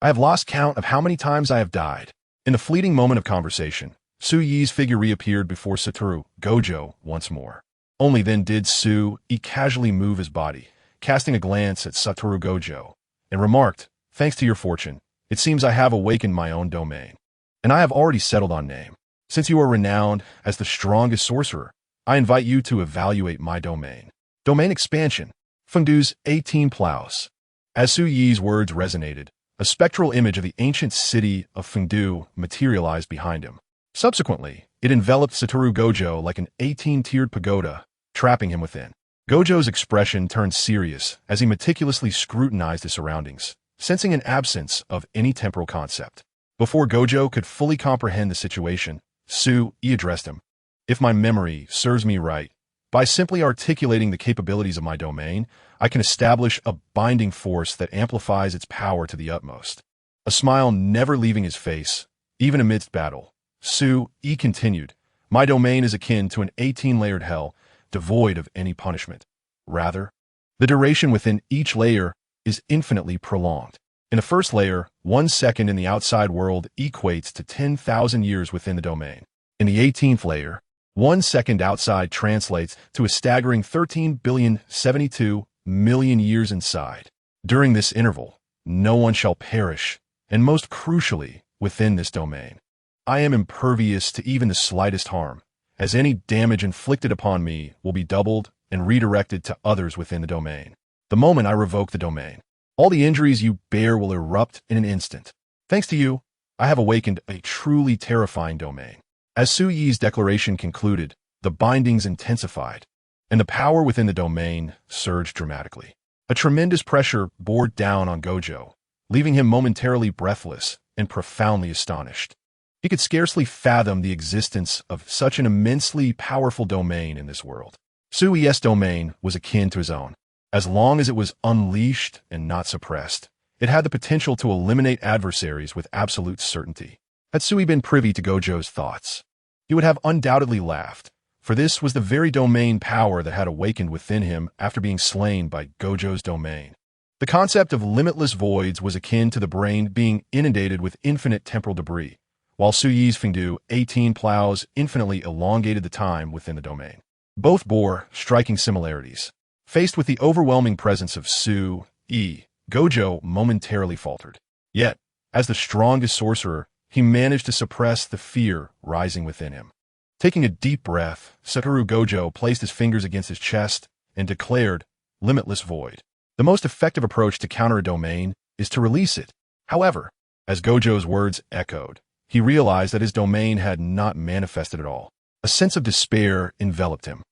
I have lost count of how many times I have died. In the fleeting moment of conversation, Su-yi's figure reappeared before Satoru Gojo once more. Only then did Su-yi casually move his body, casting a glance at Satoru Gojo, and remarked, "Thanks to your fortune, it seems I have awakened my own domain. And I have already settled on name. Since you are renowned as the strongest sorcerer, I invite you to evaluate my domain. Domain expansion. Fengdu's 18 plows." As Su-yi's words resonated, a spectral image of the ancient city of Fengdu materialized behind him. Subsequently, it enveloped Satoru Gojo like an 18-tiered pagoda, trapping him within. Gojo's expression turned serious as he meticulously scrutinized his surroundings, sensing an absence of any temporal concept. Before Gojo could fully comprehend the situation, Su-yi addressed him. "If my memory serves me right, by simply articulating the capabilities of my domain, I can establish a binding force that amplifies its power to the utmost." A smile never leaving his face, even amidst battle, Su-yi continued, "My domain is akin to an 18-layered hell, devoid of any punishment. Rather, the duration within each layer is infinitely prolonged. In the first layer, 1 second in the outside world equates to 10,000 years within the domain. In the 18th layer, 1 second outside translates to a staggering 13,072,000,000 years inside. During this interval, no one shall perish, and most crucially, within this domain, I am impervious to even the slightest harm, as any damage inflicted upon me will be doubled and redirected to others within the domain. The moment I revoke the domain, all the injuries you bear will erupt in an instant. Thanks to you, I have awakened a truly terrifying domain." As Su-yi's declaration concluded, the bindings intensified, and the power within the domain surged dramatically. A tremendous pressure bore down on Gojo, leaving him momentarily breathless and profoundly astonished. He could scarcely fathom the existence of such an immensely powerful domain in this world. Su-yi's domain was akin to his own. As long as it was unleashed and not suppressed, it had the potential to eliminate adversaries with absolute certainty. Had Su-yi been privy to Gojo's thoughts, he would have undoubtedly laughed, for this was the very domain power that had awakened within him after being slain by Gojo's domain. The concept of limitless voids was akin to the brain being inundated with infinite temporal debris, while Su-yi's Fengdu 18 plows infinitely elongated the time within the domain. Both bore striking similarities. Faced with the overwhelming presence of Su-yi, Gojo momentarily faltered. Yet, as the strongest sorcerer, he managed to suppress the fear rising within him. Taking a deep breath, Satoru Gojo placed his fingers against his chest and declared, "Limitless void." The most effective approach to counter a domain is to release it. However, as Gojo's words echoed, he realized that his domain had not manifested at all. A sense of despair enveloped him,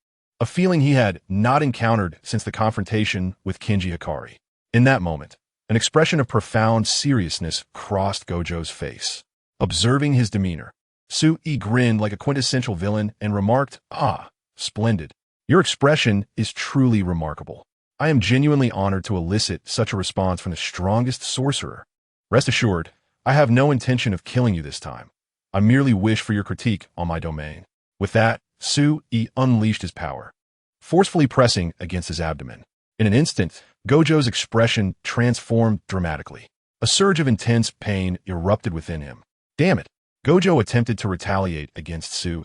a feeling he had not encountered since the confrontation with Kenji Hikari. In that moment, an expression of profound seriousness crossed Gojo's face. Observing his demeanor, Su-yi grinned like a quintessential villain and remarked, "Ah, splendid. Your expression is truly remarkable. I am genuinely honored to elicit such a response from the strongest sorcerer. Rest assured, I have no intention of killing you this time. I merely wish for your critique on my domain." With that, Su-yi unleashed his power, forcefully pressing against his abdomen. In an instant, Gojo's expression transformed dramatically. A surge of intense pain erupted within him. Damn it. Gojo attempted to retaliate against Su,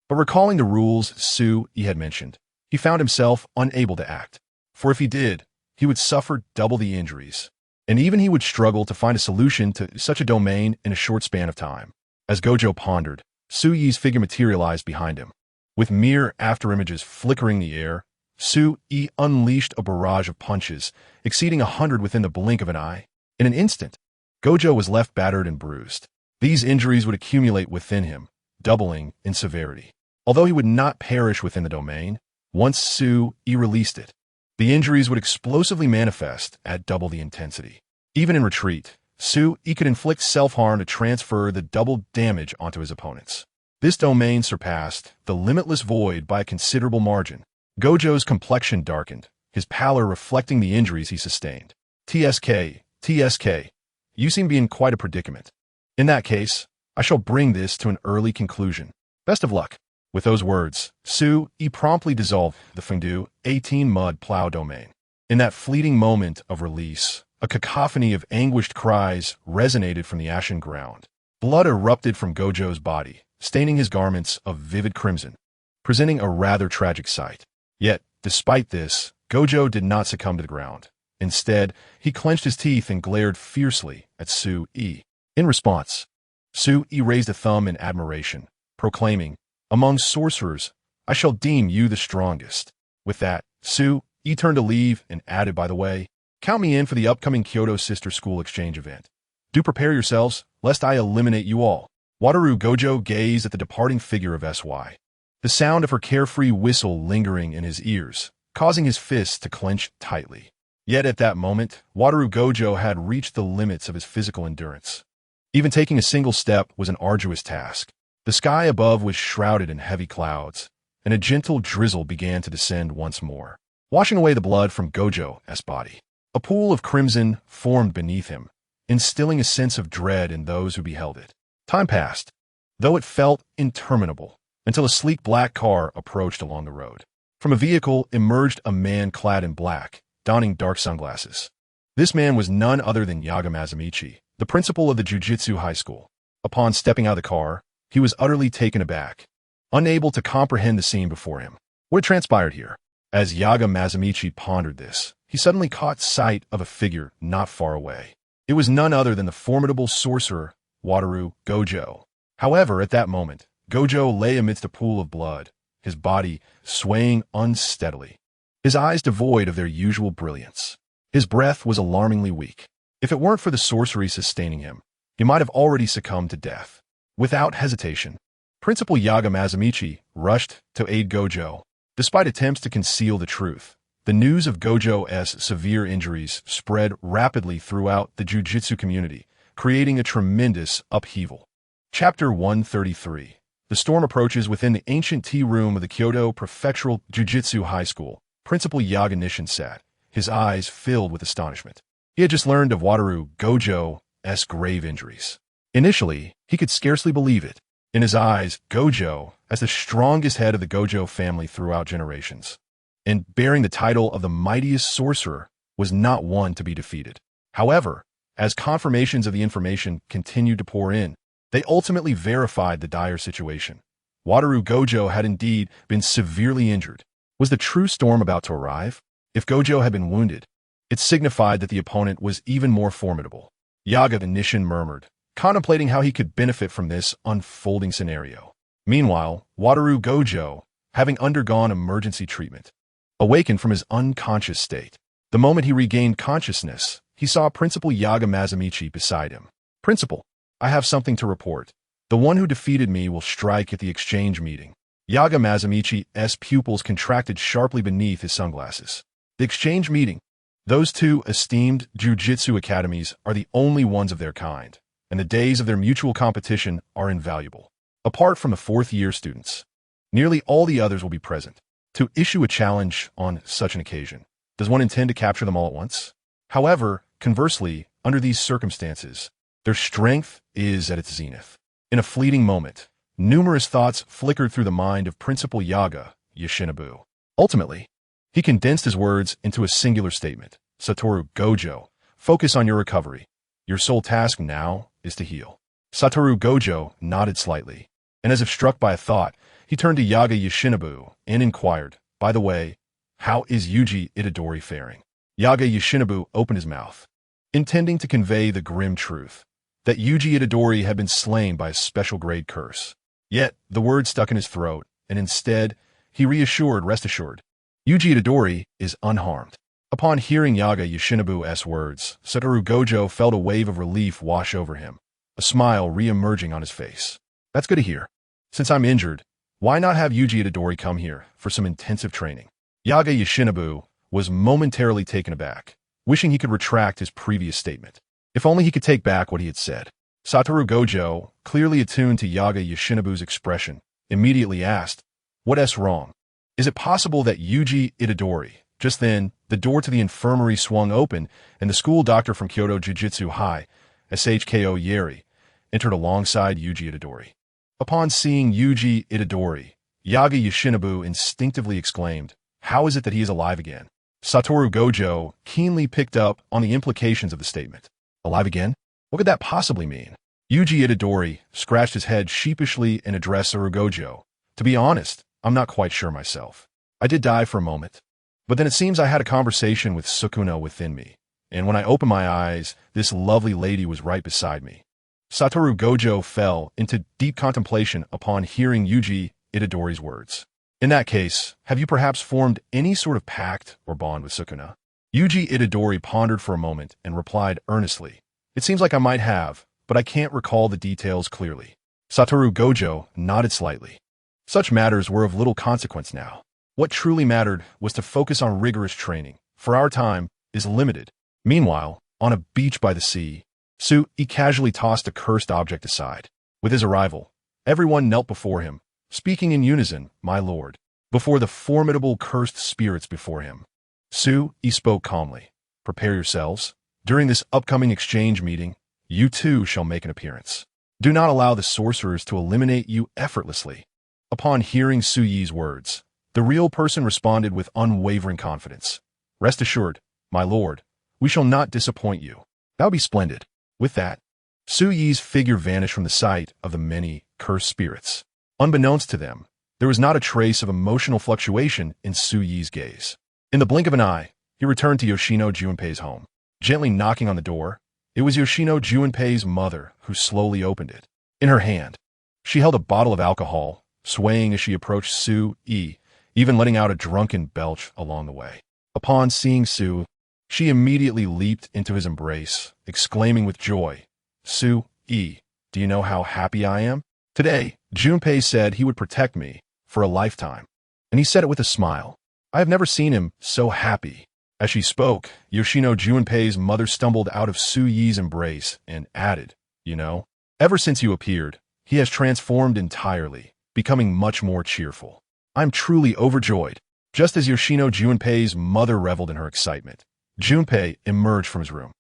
but recalling the rules Su-e had mentioned, he found himself unable to act. For if he did, he would suffer double the injuries. And even he would struggle to find a solution to such a domain in a short span of time. As Gojo pondered, Su-yi's figure materialized behind him. With mere afterimages flickering the air, Su-e unleashed a barrage of punches, exceeding 100 within the blink of an eye. In an instant, Gojo was left battered and bruised. These injuries would accumulate within him, doubling in severity. Although he would not perish within the domain, once Su-e released it, the injuries would explosively manifest at double the intensity. Even in retreat, Su-e could inflict self-harm to transfer the double damage onto his opponents. This domain surpassed the limitless void by a considerable margin. Gojo's complexion darkened, his pallor reflecting the injuries he sustained. TSK, you seem to be in quite a predicament. In that case, I shall bring this to an early conclusion. Best of luck. With those words, Su-e promptly dissolved the Fengdu 18 mud plow domain. In that fleeting moment of release, a cacophony of anguished cries resonated from the ashen ground. Blood erupted from Gojo's body, staining his garments of vivid crimson, presenting a rather tragic sight. Yet, despite this, Gojo did not succumb to the ground. Instead, he clenched his teeth and glared fiercely at Su-e. In response, Su-e raised a thumb in admiration, proclaiming, "Among sorcerers, I shall deem you the strongest." With that, Su-e turned to leave and added, "By the way, count me in for the upcoming Kyoto Sister School Exchange event. Do prepare yourselves, lest I eliminate you all." Wataru Gojo gazed at the departing figure of SY, the sound of her carefree whistle lingering in his ears, causing his fists to clench tightly. Yet at that moment, Wataru Gojo had reached the limits of his physical endurance. Even taking a single step was an arduous task. The sky above was shrouded in heavy clouds, and a gentle drizzle began to descend once more, washing away the blood from Gojo's body. A pool of crimson formed beneath him, instilling a sense of dread in those who beheld it. Time passed, though it felt interminable, until a sleek black car approached along the road. From a vehicle emerged a man clad in black, donning dark sunglasses. This man was none other than Yaga Mazamichi, the principal of the Jujutsu High School. Upon stepping out of the car, he was utterly taken aback, unable to comprehend the scene before him. What had transpired here? As Yaga Mazamichi pondered this, he suddenly caught sight of a figure not far away. It was none other than the formidable sorcerer, Wataru Gojo. However, at that moment, Gojo lay amidst a pool of blood, his body swaying unsteadily, his eyes devoid of their usual brilliance. His breath was alarmingly weak. If it weren't for the sorcery sustaining him, he might have already succumbed to death. Without hesitation, Principal Yaga Mazamichi rushed to aid Gojo. Despite attempts to conceal the truth, the news of Gojo's severe injuries spread rapidly throughout the jujitsu community, creating a tremendous upheaval. Chapter 133. The storm approaches within the ancient tea room of the Kyoto Prefectural Jujitsu High School. Principal Yaga Nishin sat, his eyes filled with astonishment. He had just learned of Wataru Gojo's grave injuries. Initially, he could scarcely believe it. In his eyes, Gojo, as the strongest head of the Gojo family throughout generations, and bearing the title of the mightiest sorcerer, was not one to be defeated. However, as confirmations of the information continued to pour in, they ultimately verified the dire situation. Wataru Gojo had indeed been severely injured. Was the true storm about to arrive? If Gojo had been wounded, it signified that the opponent was even more formidable. Yaga Nishin murmured, contemplating how he could benefit from this unfolding scenario. Meanwhile, Wataru Gojo, having undergone emergency treatment, awakened from his unconscious state. The moment he regained consciousness, he saw Principal Yaga Mazamichi beside him. "Principal, I have something to report. The one who defeated me will strike at the exchange meeting." Yaga Mazamichi's pupils contracted sharply beneath his sunglasses. The exchange meeting. Those two esteemed jujitsu academies are the only ones of their kind, and the days of their mutual competition are invaluable. Apart from the fourth-year students, nearly all the others will be present. To issue a challenge on such an occasion, does one intend to capture them all at once? However, conversely, under these circumstances, their strength is at its zenith. In a fleeting moment, numerous thoughts flickered through the mind of Principal Yaga Yoshinobu. Ultimately, he condensed his words into a singular statement. "Satoru Gojo, focus on your recovery. Your sole task now is to heal. Satoru Gojo nodded slightly, and as if struck by a thought, he turned to Yaga Yoshinobu and inquired, "By the way, how is Yuji Itadori faring?" Yaga Yoshinobu opened his mouth, intending to convey the grim truth that Yuji Itadori had been slain by a special grade curse. Yet, the word stuck in his throat, and instead, he reassured, "Rest assured, Yuji Itadori is unharmed." Upon hearing Yaga Yoshinobu's words, Satoru Gojo felt a wave of relief wash over him, a smile re-emerging on his face. "That's good to hear. Since I'm injured, why not have Yuji Itadori come here for some intensive training?" Yaga Yoshinobu was momentarily taken aback, wishing he could retract his previous statement. If only he could take back what he had said. Satoru Gojo, clearly attuned to Yaga Yoshinobu's expression, immediately asked, "What's wrong? Is it possible that Yuji Itadori—" Just then, the door to the infirmary swung open, and the school doctor from Kyoto Jujutsu High, SHKO Yeri, entered alongside Yuji Itadori. Upon seeing Yuji Itadori, Yaga Yoshinobu instinctively exclaimed, "How is it that he is alive again?" Satoru Gojo keenly picked up on the implications of the statement. Alive again? What could that possibly mean? Yuji Itadori scratched his head sheepishly and addressed Satoru Gojo. "To be honest, I'm not quite sure myself. I did die for a moment. But then it seems I had a conversation with Sukuna within me, and when I opened my eyes, this lovely lady was right beside me." Satoru Gojo fell into deep contemplation upon hearing Yuji Itadori's words. "In that case, have you perhaps formed any sort of pact or bond with Sukuna?" Yuji Itadori pondered for a moment and replied earnestly, "It seems like I might have, but I can't recall the details clearly." Satoru Gojo nodded slightly. Such matters were of little consequence now. What truly mattered was to focus on rigorous training, for our time is limited. Meanwhile, on a beach by the sea, Su-e casually tossed a cursed object aside. With his arrival, everyone knelt before him, speaking in unison, "My lord," before the formidable cursed spirits before him. Su-e spoke calmly, "Prepare yourselves. During this upcoming exchange meeting, you too shall make an appearance. Do not allow the sorcerers to eliminate you effortlessly." Upon hearing Su-ye's words, the real person responded with unwavering confidence. "Rest assured, my lord, we shall not disappoint you." "That would be splendid." With that, Su-ye's figure vanished from the sight of the many cursed spirits. Unbeknownst to them, there was not a trace of emotional fluctuation in Su-ye's gaze. In the blink of an eye, he returned to Yoshino Junpei's home. Gently knocking on the door, it was Yoshino Junpei's mother who slowly opened it. In her hand, she held a bottle of alcohol, swaying as she approached Su-e, even letting out a drunken belch along the way. Upon seeing Su, she immediately leaped into his embrace, exclaiming with joy, "Su-e, do you know how happy I am? Today, Junpei said he would protect me for a lifetime." And he said it with a smile. "I have never seen him so happy." As she spoke, Yoshino Junpei's mother stumbled out of Su-ye's embrace and added, "You know, ever since you appeared, he has transformed entirely, becoming much more cheerful. I'm truly overjoyed." Just as Yoshino Junpei's mother reveled in her excitement, Junpei emerged from his room.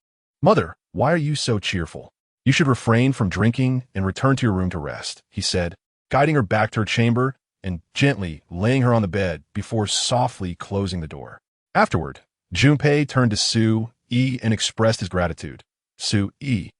"Mother, why are you so cheerful? You should refrain from drinking and return to your room to rest," he said, guiding her back to her chamber and gently laying her on the bed before softly closing the door. Afterward, Junpei turned to Su-e and expressed his gratitude. "Su-e,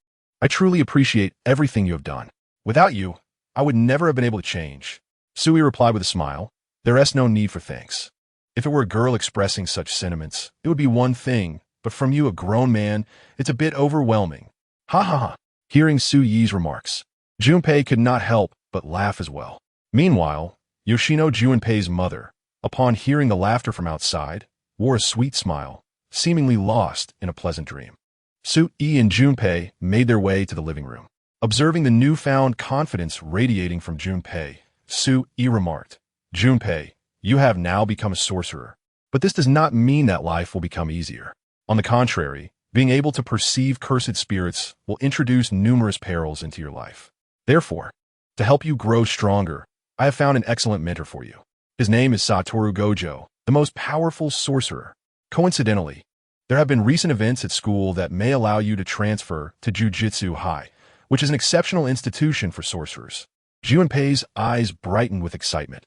I truly appreciate everything you have done. Without you, I would never have been able to change." Su-e replied with a smile, "There is no need for thanks. If it were a girl expressing such sentiments, it would be one thing, but from you, a grown man, it's a bit overwhelming." Ha ha ha. Hearing Su-ye's remarks, Junpei could not help but laugh as well. Meanwhile, Yoshino Junpei's mother, upon hearing the laughter from outside, wore a sweet smile, seemingly lost in a pleasant dream. Su-e and Junpei made their way to the living room. Observing the newfound confidence radiating from Junpei, Su-e remarked, "Junpei, you have now become a sorcerer, but this does not mean that life will become easier. On the contrary, being able to perceive cursed spirits will introduce numerous perils into your life. Therefore, to help you grow stronger, I have found an excellent mentor for you. His name is Satoru Gojo, the most powerful sorcerer. Coincidentally, there have been recent events at school that may allow you to transfer to Jujutsu High, which is an exceptional institution for sorcerers." Junpei's eyes brightened with excitement.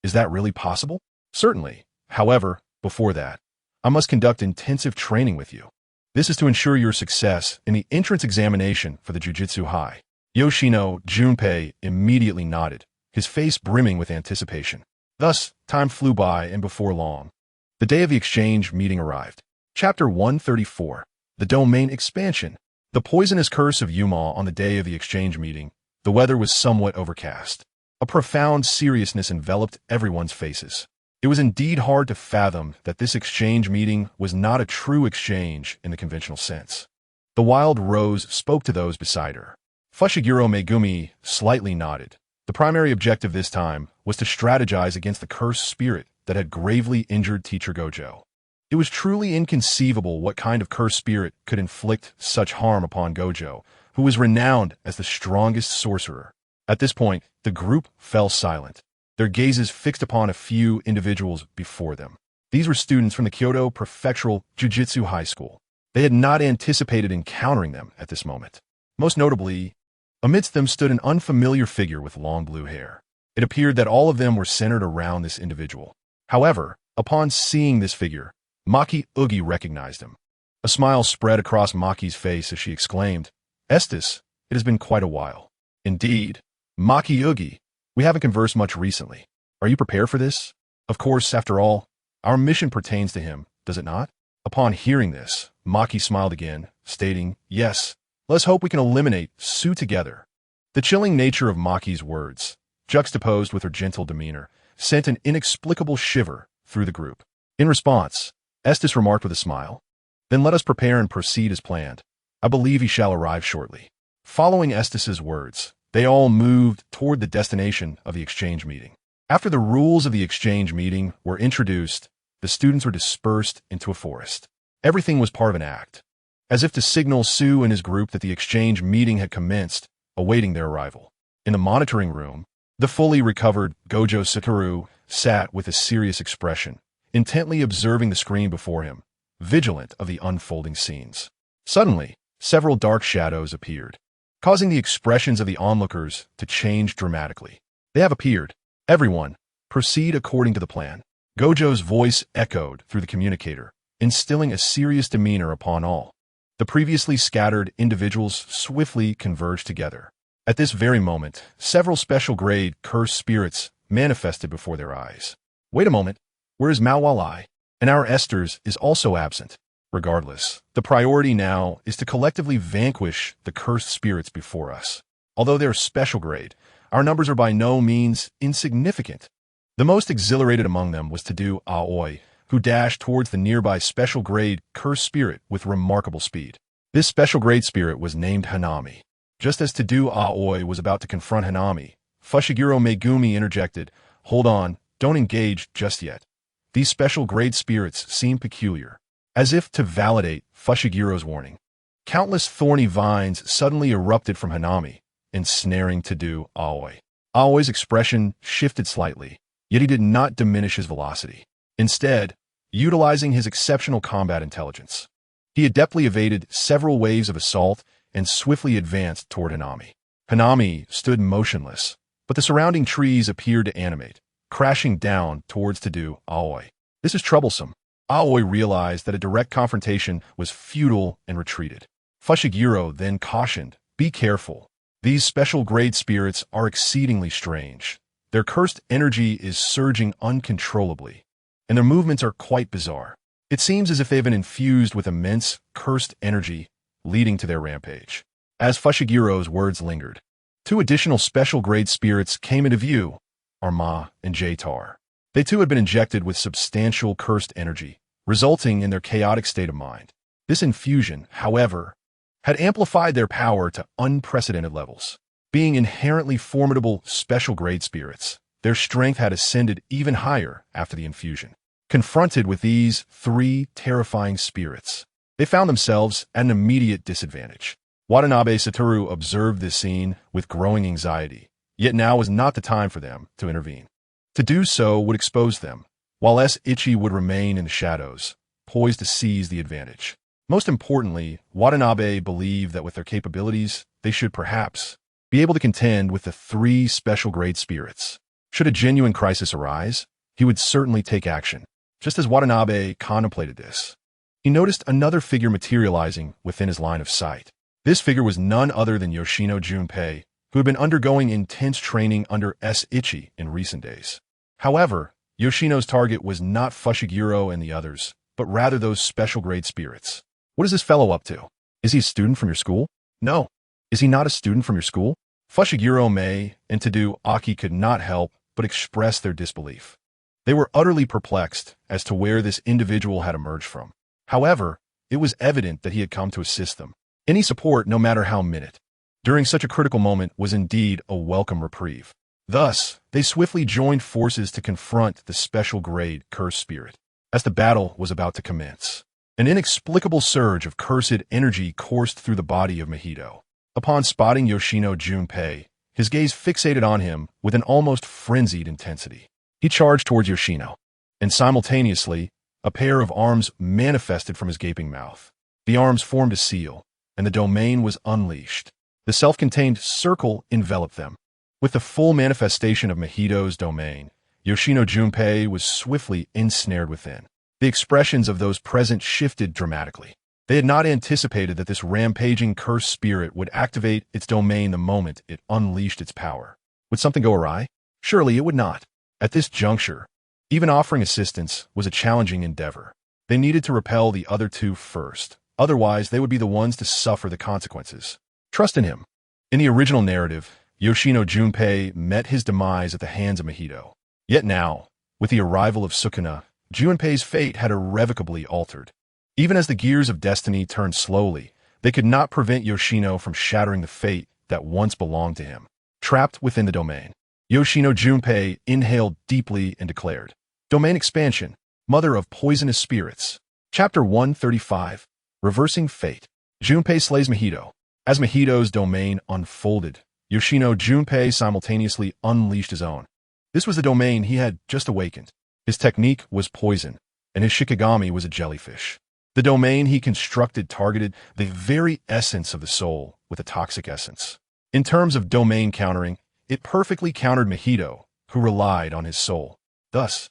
"Is that really possible?" "Certainly. However, before that, I must conduct intensive training with you." This is to ensure your success in the entrance examination for the Jujutsu High. Yoshino Junpei immediately nodded, his face brimming with anticipation. Thus, time flew by, and before long, the day of the exchange meeting arrived. Chapter 134. The Domain Expansion. The poisonous curse of Yuma. On the day of the exchange meeting, the weather was somewhat overcast. A profound seriousness enveloped everyone's faces. It was indeed hard to fathom that this exchange meeting was not a true exchange in the conventional sense. The Wild Rose spoke to those beside her. Fushiguro Megumi slightly nodded. The primary objective this time was to strategize against the cursed spirit that had gravely injured Teacher Gojo. It was truly inconceivable what kind of cursed spirit could inflict such harm upon Gojo, who was renowned as the strongest sorcerer. At this point, the group fell silent, their gazes fixed upon a few individuals before them. These were students from the Kyoto Prefectural Jujutsu High School. They had not anticipated encountering them at this moment. Most notably, amidst them stood an unfamiliar figure with long blue hair. It appeared that all of them were centered around this individual. However, upon seeing this figure, Maki Ugi recognized him. A smile spread across Maki's face as she exclaimed, "Estes, it has been quite a while." "Indeed. Maki Ugi, we haven't conversed much recently. Are you prepared for this? Of course, after all, our mission pertains to him, does it not?" Upon hearing this, Maki smiled again, stating, "Yes, let's hope we can eliminate Su together." The chilling nature of Maki's words, juxtaposed with her gentle demeanor, sent an inexplicable shiver through the group. In response, Estes remarked with a smile, "Then let us prepare and proceed as planned. I believe he shall arrive shortly." Following Estes's words, they all moved toward the destination of the exchange meeting. After the rules of the exchange meeting were introduced, the students were dispersed into a forest. Everything was part of an act, as if to signal Su and his group that the exchange meeting had commenced, awaiting their arrival. In the monitoring room, the fully recovered Gojo Satoru sat with a serious expression, intently observing the screen before him, vigilant of the unfolding scenes. Suddenly, several dark shadows appeared, causing the expressions of the onlookers to change dramatically. "They have appeared. Everyone, proceed according to the plan." Gojo's voice echoed through the communicator, instilling a serious demeanor upon all. The previously scattered individuals swiftly converged together. At this very moment, several special-grade cursed spirits manifested before their eyes. "Wait a moment. Where is Mao Walai? And our Esters is also absent." Regardless, the priority now is to collectively vanquish the cursed spirits before us. Although they are special grade, our numbers are by no means insignificant. The most exhilarated among them was Tadu Aoi, who dashed towards the nearby special grade cursed spirit with remarkable speed. This special grade spirit was named Hanami. Just as Tadu Aoi was about to confront Hanami, Fushiguro Megumi interjected, "Hold on, don't engage just yet. These special grade spirits seem peculiar." As if to validate Fushiguro's warning, countless thorny vines suddenly erupted from Hanami, ensnaring Tadu Aoi. Aoi's expression shifted slightly, yet he did not diminish his velocity. Instead, utilizing his exceptional combat intelligence, he adeptly evaded several waves of assault and swiftly advanced toward Hanami. Hanami stood motionless, but the surrounding trees appeared to animate, crashing down towards Tadu Aoi. This is troublesome. Aoi realized that a direct confrontation was futile and retreated. Fushiguro then cautioned, "Be careful. These special grade spirits are exceedingly strange. Their cursed energy is surging uncontrollably, and their movements are quite bizarre. It seems as if they've been infused with immense cursed energy, leading to their rampage." As Fushiguro's words lingered, two additional special grade spirits came into view, Arma and J-Tar. They too had been injected with substantial cursed energy, resulting in their chaotic state of mind. This infusion, however, had amplified their power to unprecedented levels. Being inherently formidable special grade spirits, their strength had ascended even higher after the infusion. Confronted with these three terrifying spirits, they found themselves at an immediate disadvantage. Watanabe Satoru observed this scene with growing anxiety, yet now was not the time for them to intervene. To do so would expose them, while Ichi would remain in the shadows, poised to seize the advantage. Most importantly, Watanabe believed that with their capabilities, they should perhaps be able to contend with the three special grade spirits. Should a genuine crisis arise, he would certainly take action. Just as Watanabe contemplated this, he noticed another figure materializing within his line of sight. This figure was none other than Yoshino Junpei, who had been undergoing intense training under Ichi in recent days. However, Yoshino's target was not Fushiguro and the others, but rather those special-grade spirits. What is this fellow up to? Is he a student from your school? No. Is he not a student from your school? Fushiguro, Mei, and Tadu Aki could not help but express their disbelief. They were utterly perplexed as to where this individual had emerged from. However, it was evident that he had come to assist them. Any support, no matter how minute, during such a critical moment was indeed a welcome reprieve. Thus, they swiftly joined forces to confront the special-grade cursed spirit. As the battle was about to commence, an inexplicable surge of cursed energy coursed through the body of Mahito. Upon spotting Yoshino Junpei, his gaze fixated on him with an almost frenzied intensity. He charged towards Yoshino, and simultaneously, a pair of arms manifested from his gaping mouth. The arms formed a seal, and the domain was unleashed. The self-contained circle enveloped them. With the full manifestation of Mahito's domain, Yoshino Junpei was swiftly ensnared within. The expressions of those present shifted dramatically. They had not anticipated that this rampaging cursed spirit would activate its domain the moment it unleashed its power. Would something go awry? Surely it would not. At this juncture, even offering assistance was a challenging endeavor. They needed to repel the other two first, otherwise they would be the ones to suffer the consequences. Trust in him. In the original narrative, Yoshino Junpei met his demise at the hands of Mahito. Yet now, with the arrival of Sukuna, Junpei's fate had irrevocably altered. Even as the gears of destiny turned slowly, they could not prevent Yoshino from shattering the fate that once belonged to him. Trapped within the domain, Yoshino Junpei inhaled deeply and declared, "Domain expansion, mother of poisonous spirits." Chapter 135, Reversing Fate. Junpei slays Mahito. As Mahito's domain unfolded, Yoshino Junpei simultaneously unleashed his own. This was the domain he had just awakened. His technique was poison, and his shikigami was a jellyfish. The domain he constructed targeted the very essence of the soul with a toxic essence. In terms of domain countering, it perfectly countered Mahito, who relied on his soul. Thus,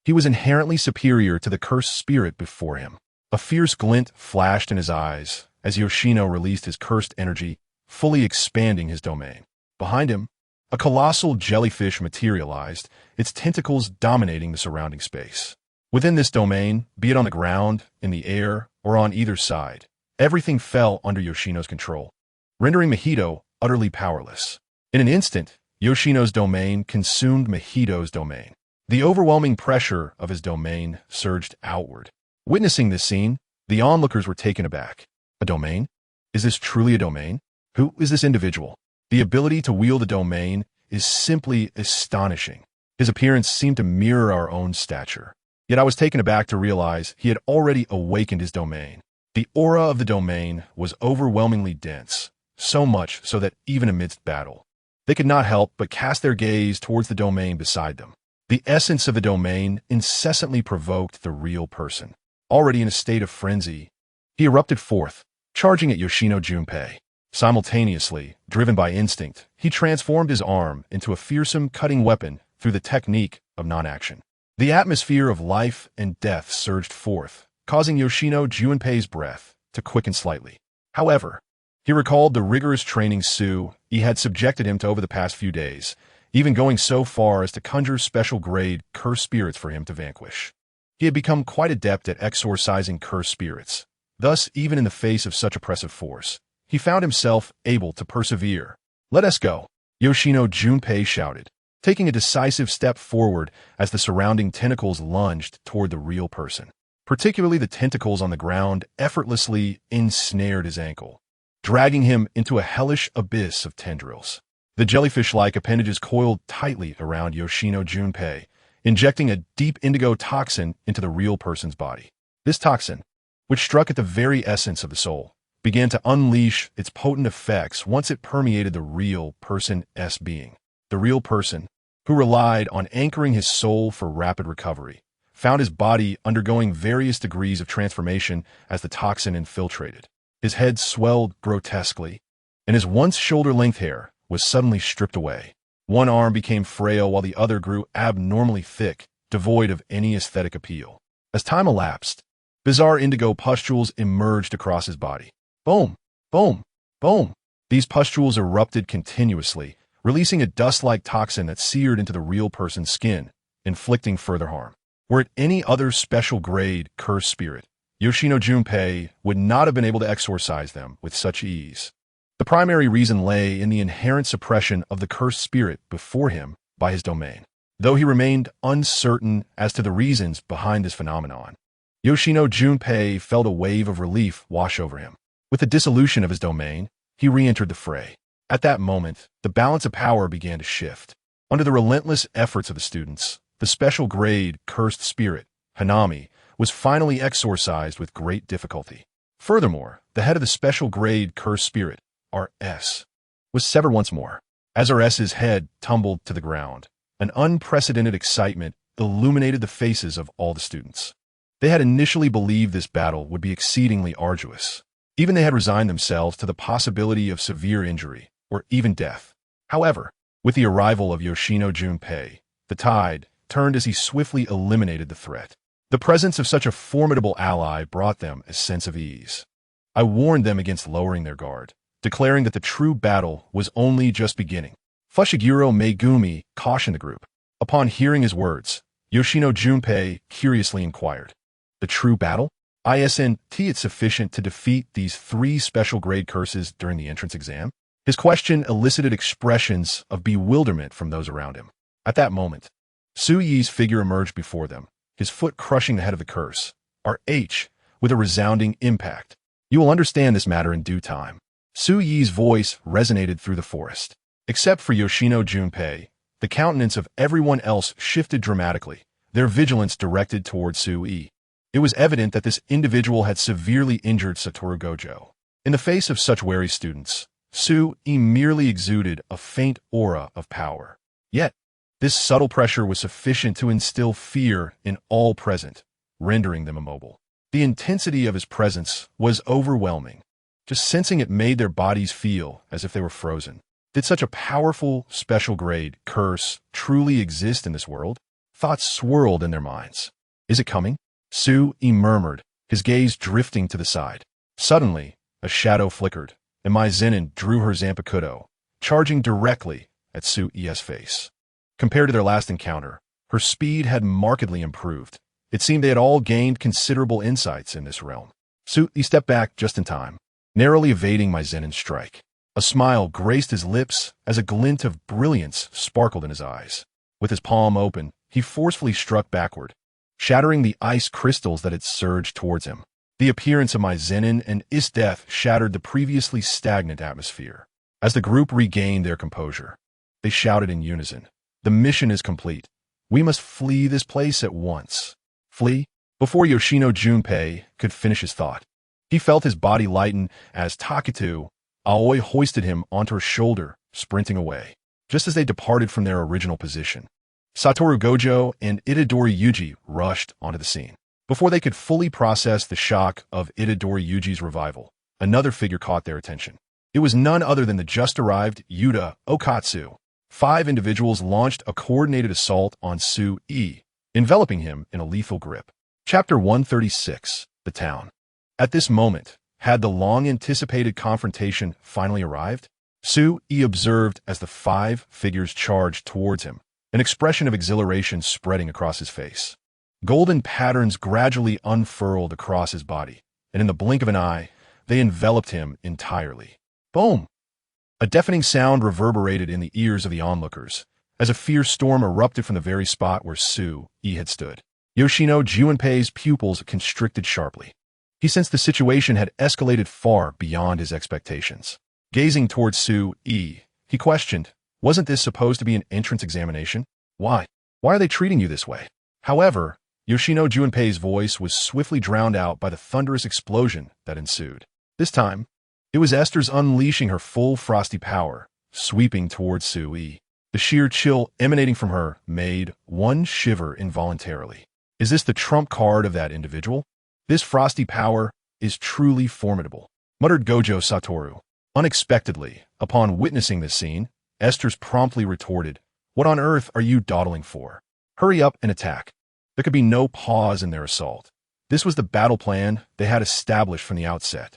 he was inherently superior to the cursed spirit before him. A fierce glint flashed in his eyes as Yoshino released his cursed energy, fully expanding his domain. Behind him, a colossal jellyfish materialized, its tentacles dominating the surrounding space. Within this domain, be it on the ground, in the air, or on either side, everything fell under Yoshino's control, rendering Mahito utterly powerless. In an instant, Yoshino's domain consumed Mahito's domain. The overwhelming pressure of his domain surged outward. Witnessing this scene, the onlookers were taken aback. A domain? Is this truly a domain? Who is this individual? The ability to wield a domain is simply astonishing. His appearance seemed to mirror our own stature. Yet I was taken aback to realize he had already awakened his domain. The aura of the domain was overwhelmingly dense, so much so that even amidst battle, they could not help but cast their gaze towards the domain beside them. The essence of the domain incessantly provoked the real person. Already in a state of frenzy, he erupted forth, charging at Yoshino Junpei. Simultaneously, driven by instinct, he transformed his arm into a fearsome cutting weapon through the technique of non-action. The atmosphere of life and death surged forth, causing Yoshino Junpei's breath to quicken slightly. However, he recalled the rigorous training Sui had subjected him to over the past few days, even going so far as to conjure special-grade cursed spirits for him to vanquish. He had become quite adept at exorcising cursed spirits. Thus, even in the face of such oppressive force, he found himself able to persevere. "Let us go," Yoshino Junpei shouted, taking a decisive step forward as the surrounding tentacles lunged toward the real person. Particularly the tentacles on the ground effortlessly ensnared his ankle, dragging him into a hellish abyss of tendrils. The jellyfish-like appendages coiled tightly around Yoshino Junpei, injecting a deep indigo toxin into the real person's body. This toxin, which struck at the very essence of the soul, began to unleash its potent effects once it permeated the real person's being. The real person, who relied on anchoring his soul for rapid recovery, found his body undergoing various degrees of transformation as the toxin infiltrated. His head swelled grotesquely, and his once shoulder-length hair was suddenly stripped away. One arm became frail while the other grew abnormally thick, devoid of any aesthetic appeal. As time elapsed, Bizarre indigo pustules emerged across his body. Boom, boom, boom. These pustules erupted continuously, releasing a dust-like toxin that seared into the real person's skin, inflicting further harm. Were it any other special grade cursed spirit, Yoshino Junpei would not have been able to exorcise them with such ease. The primary reason lay in the inherent suppression of the cursed spirit before him by his domain. Though he remained uncertain as to the reasons behind this phenomenon, Yoshino Junpei felt a wave of relief wash over him. With the dissolution of his domain, he re-entered the fray. At that moment, the balance of power began to shift. Under the relentless efforts of the students, the special grade cursed spirit, Hanami, was finally exorcised with great difficulty. Furthermore, the head of the special grade cursed spirit, R.S., was severed once more. As R.S.'s head tumbled to the ground, an unprecedented excitement illuminated the faces of all the students. They had initially believed this battle would be exceedingly arduous. Even they had resigned themselves to the possibility of severe injury, or even death. However, with the arrival of Yoshino Junpei, the tide turned as he swiftly eliminated the threat. The presence of such a formidable ally brought them a sense of ease. I warned them against lowering their guard, declaring that the true battle was only just beginning. Fushiguro Megumi cautioned the group. Upon hearing his words, Yoshino Junpei curiously inquired, "The true battle? Isn't it sufficient to defeat these 3 special grade curses during the entrance exam?" His question elicited expressions of bewilderment from those around him. At that moment, Su Yi's figure emerged before them, his foot crushing the head of the curse, RH, with a resounding impact. "You will understand this matter in due time." Su Yi's voice resonated through the forest. Except for Yoshino Junpei, the countenance of everyone else shifted dramatically, their vigilance directed toward Su Yi. It was evident that this individual had severely injured Satoru Gojo. In the face of such wary students, Su Yi merely exuded a faint aura of power. Yet, this subtle pressure was sufficient to instill fear in all present, rendering them immobile. The intensity of his presence was overwhelming. Just sensing it made their bodies feel as if they were frozen. Did such a powerful, special grade curse truly exist in this world? Thoughts swirled in their minds. Is it coming? Su Yi murmured, his gaze drifting to the side. Suddenly, a shadow flickered, and Mai Zenin drew her Zanpakuto, charging directly at Su Yi's face. Compared to their last encounter, her speed had markedly improved. It seemed they had all gained considerable insights in this realm. Su Yi stepped back just in time, narrowly evading Mai Zenin's strike. A smile graced his lips as a glint of brilliance sparkled in his eyes. With his palm open, he forcefully struck backward, shattering the ice crystals that had surged towards him. The appearance of Mai Zenin and his death shattered the previously stagnant atmosphere. As the group regained their composure, they shouted in unison, "The mission is complete. We must flee this place at once." Flee? Before Yoshino Junpei could finish his thought, he felt his body lighten as Taketu Aoi hoisted him onto her shoulder, sprinting away. Just as they departed from their original position, Satoru Gojo and Itadori Yuji rushed onto the scene. Before they could fully process the shock of Itadori Yuji's revival, another figure caught their attention. It was none other than the just-arrived Yuta Okatsu. 5 individuals launched a coordinated assault on Su Yi, enveloping him in a lethal grip. Chapter 136, The Town. At this moment, had the long-anticipated confrontation finally arrived? Su Yi observed as the 5 figures charged towards him, an expression of exhilaration spreading across his face. Golden patterns gradually unfurled across his body, and in the blink of an eye, they enveloped him entirely. Boom! A deafening sound reverberated in the ears of the onlookers, as a fierce storm erupted from the very spot where Su Yi had stood. Yoshino Junpei's pupils constricted sharply. He sensed the situation had escalated far beyond his expectations. Gazing towards Su Yi, he questioned, "Wasn't this supposed to be an entrance examination? Why? Why are they treating you this way?" However, Yoshino Junpei's voice was swiftly drowned out by the thunderous explosion that ensued. This time, it was Esther's unleashing her full frosty power, sweeping towards Su Yi. The sheer chill emanating from her made one shiver involuntarily. Is this the trump card of that individual? This frosty power is truly formidable, muttered Gojo Satoru. Unexpectedly, upon witnessing this scene, Esther's promptly retorted, "What on earth are you dawdling for? Hurry up and attack." There could be no pause in their assault. This was the battle plan they had established from the outset.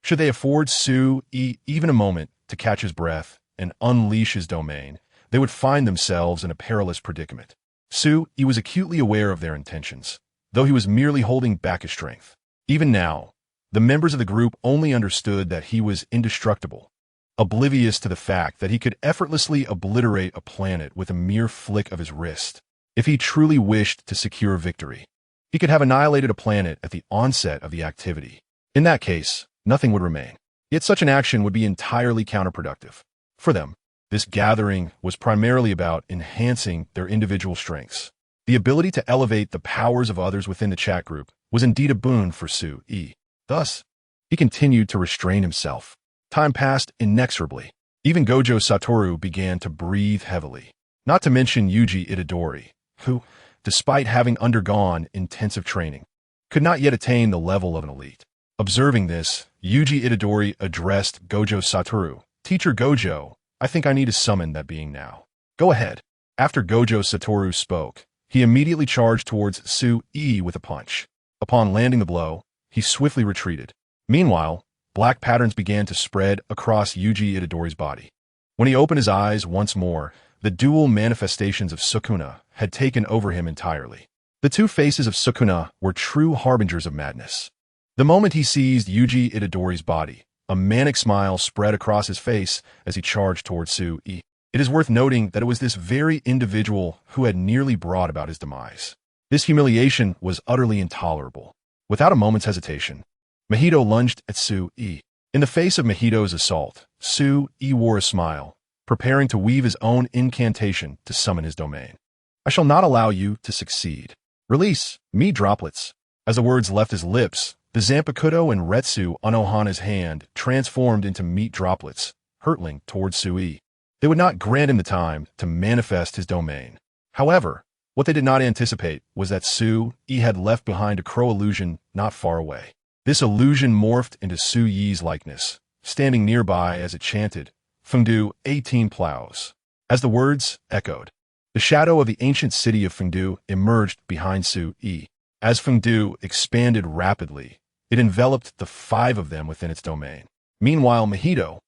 Should they afford Su-Yi even a moment to catch his breath and unleash his domain, they would find themselves in a perilous predicament. Su-Yi was acutely aware of their intentions, though he was merely holding back his strength. Even now, the members of the group only understood that he was indestructible, oblivious to the fact that he could effortlessly obliterate a planet with a mere flick of his wrist. If he truly wished to secure victory, he could have annihilated a planet at the onset of the activity. In that case, nothing would remain. Yet such an action would be entirely counterproductive. For them, this gathering was primarily about enhancing their individual strengths. The ability to elevate the powers of others within the chat group was indeed a boon for Su-Yi. Thus, he continued to restrain himself. Time passed inexorably. Even Gojo Satoru began to breathe heavily. Not to mention Yuji Itadori, who, despite having undergone intensive training, could not yet attain the level of an elite. Observing this, Yuji Itadori addressed Gojo Satoru. "Teacher Gojo, I think I need to summon that being now." "Go ahead." After Gojo Satoru spoke, he immediately charged towards Su-Yi with a punch. Upon landing the blow, he swiftly retreated. Meanwhile, black patterns began to spread across Yuji Itadori's body. When he opened his eyes once more, the dual manifestations of Sukuna had taken over him entirely. The two faces of Sukuna were true harbingers of madness. The moment he seized Yuji Itadori's body, a manic smile spread across his face as he charged towards Su-Yi. It is worth noting that it was this very individual who had nearly brought about his demise. This humiliation was utterly intolerable. Without a moment's hesitation, Mahito lunged at Su-Yi. In the face of Mahito's assault, Su-Yi wore a smile, preparing to weave his own incantation to summon his domain. "I shall not allow you to succeed. Release me droplets." As the words left his lips, the Zanpakuto and Retsu on Ohana's hand transformed into meat droplets, hurtling towards Su-Yi. They would not grant him the time to manifest his domain. However, what they did not anticipate was that Su-Yi had left behind a crow illusion not far away. This illusion morphed into Su-Yi's likeness, standing nearby as it chanted, "Fengdu 18 plows." As the words echoed, the shadow of the ancient city of Fengdu emerged behind Su-Yi. As Fengdu expanded rapidly, it enveloped the 5 of them within its domain. Meanwhile, Mahito,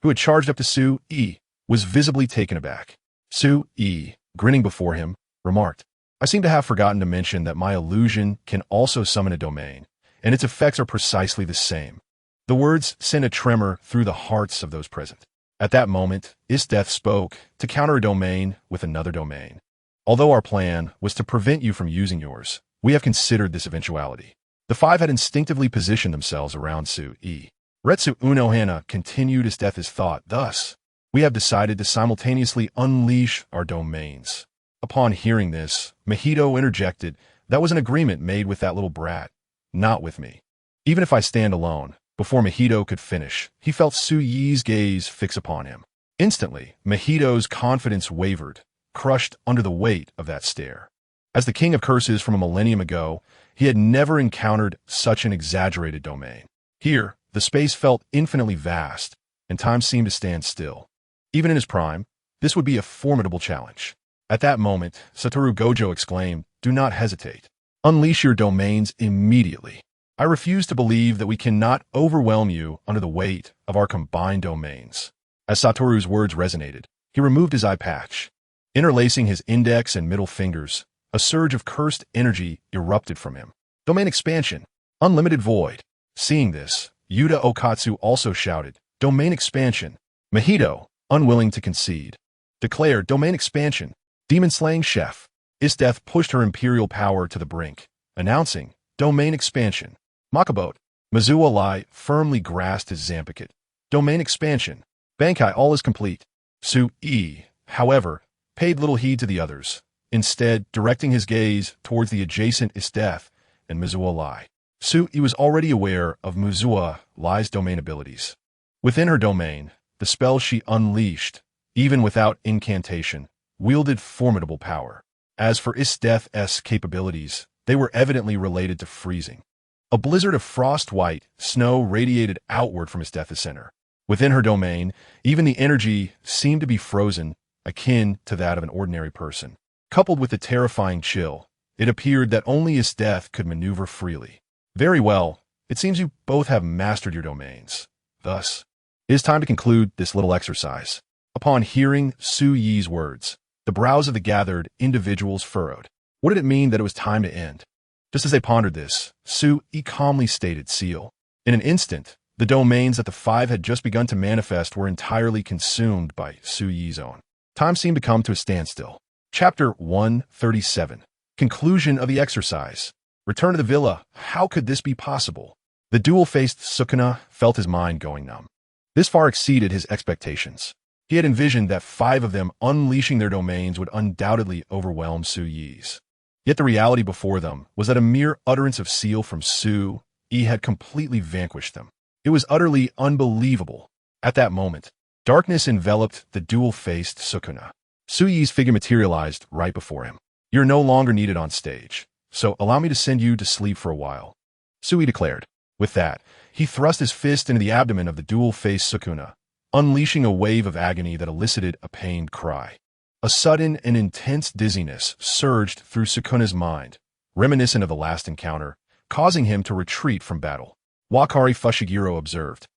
who had charged up to Su-Yi, was visibly taken aback. Su-Yi, grinning before him, remarked, "I seem to have forgotten to mention that my illusion can also summon a domain, and its effects are precisely the same." The words sent a tremor through the hearts of those present. At that moment, Isdeath spoke to counter a domain with another domain. "Although our plan was to prevent you from using yours, we have considered this eventuality." The 5 had instinctively positioned themselves around Su-Yi. Retsu Unohana continued Isdeath's thought, "Thus, we have decided to simultaneously unleash our domains." Upon hearing this, Mahito interjected, "That was an agreement made with that little brat, not with me." Even if I stand alone, before Mahito could finish, he felt Su-Yi's gaze fix upon him. Instantly, Mahito's confidence wavered, crushed under the weight of that stare. As the king of curses from a millennium ago, he had never encountered such an exaggerated domain. Here, the space felt infinitely vast, and time seemed to stand still. Even in his prime, this would be a formidable challenge. At that moment, Satoru Gojo exclaimed, "Do not hesitate. Unleash your domains immediately. I refuse to believe that we cannot overwhelm you under the weight of our combined domains." As Satoru's words resonated, he removed his eye patch. Interlacing his index and middle fingers, a surge of cursed energy erupted from him. "Domain expansion. Unlimited void." Seeing this, Yuta Okatsu also shouted, "Domain expansion." Mahito, unwilling to concede, declared, "Domain expansion. Demon-slaying chef." Isdeath pushed her imperial power to the brink, announcing, "Domain expansion." Makabote, Mizuo Lai firmly grasped his Zanpakuto. "Domain expansion. Bankai, all is complete." Su-Yi, however, paid little heed to the others, instead directing his gaze towards the adjacent Isdeath and Mizuo Lai. Su-Yi was already aware of Mizuo Lai's domain abilities. Within her domain, the spell she unleashed, even without incantation, wielded formidable power. As for Isdeath's capabilities, they were evidently related to freezing. A blizzard of frost-white snow radiated outward from Isdeath's center. Within her domain, even the energy seemed to be frozen, akin to that of an ordinary person. Coupled with the terrifying chill, it appeared that only Isdeath could maneuver freely. Very well. It seems you both have mastered your domains. Thus, it is time to conclude this little exercise. Upon hearing Su Yi's words, the brows of the gathered individuals furrowed. What did it mean that it was time to end? Just as they pondered this, Su Yi calmly stated seal. In an instant, the domains that the five had just begun to manifest were entirely consumed by Su Yi's own. Time seemed to come to a standstill. Chapter 137. Conclusion of the exercise. Return to the villa. How could this be possible? The dual-faced Sukuna felt his mind going numb. This far exceeded his expectations. He had envisioned that 5 of them unleashing their domains would undoubtedly overwhelm Su Yi's. Yet the reality before them was that a mere utterance of seal from Su Yi had completely vanquished them. It was utterly unbelievable. At that moment, darkness enveloped the dual-faced Sukuna. Su Yi's figure materialized right before him. You're no longer needed on stage, so allow me to send you to sleep for a while, Su Yi declared. With that, he thrust his fist into the abdomen of the dual-faced Sukuna, unleashing a wave of agony that elicited a pained cry. A sudden and intense dizziness surged through Sukuna's mind, reminiscent of the last encounter, causing him to retreat from battle. Wakari Fushiguro observed,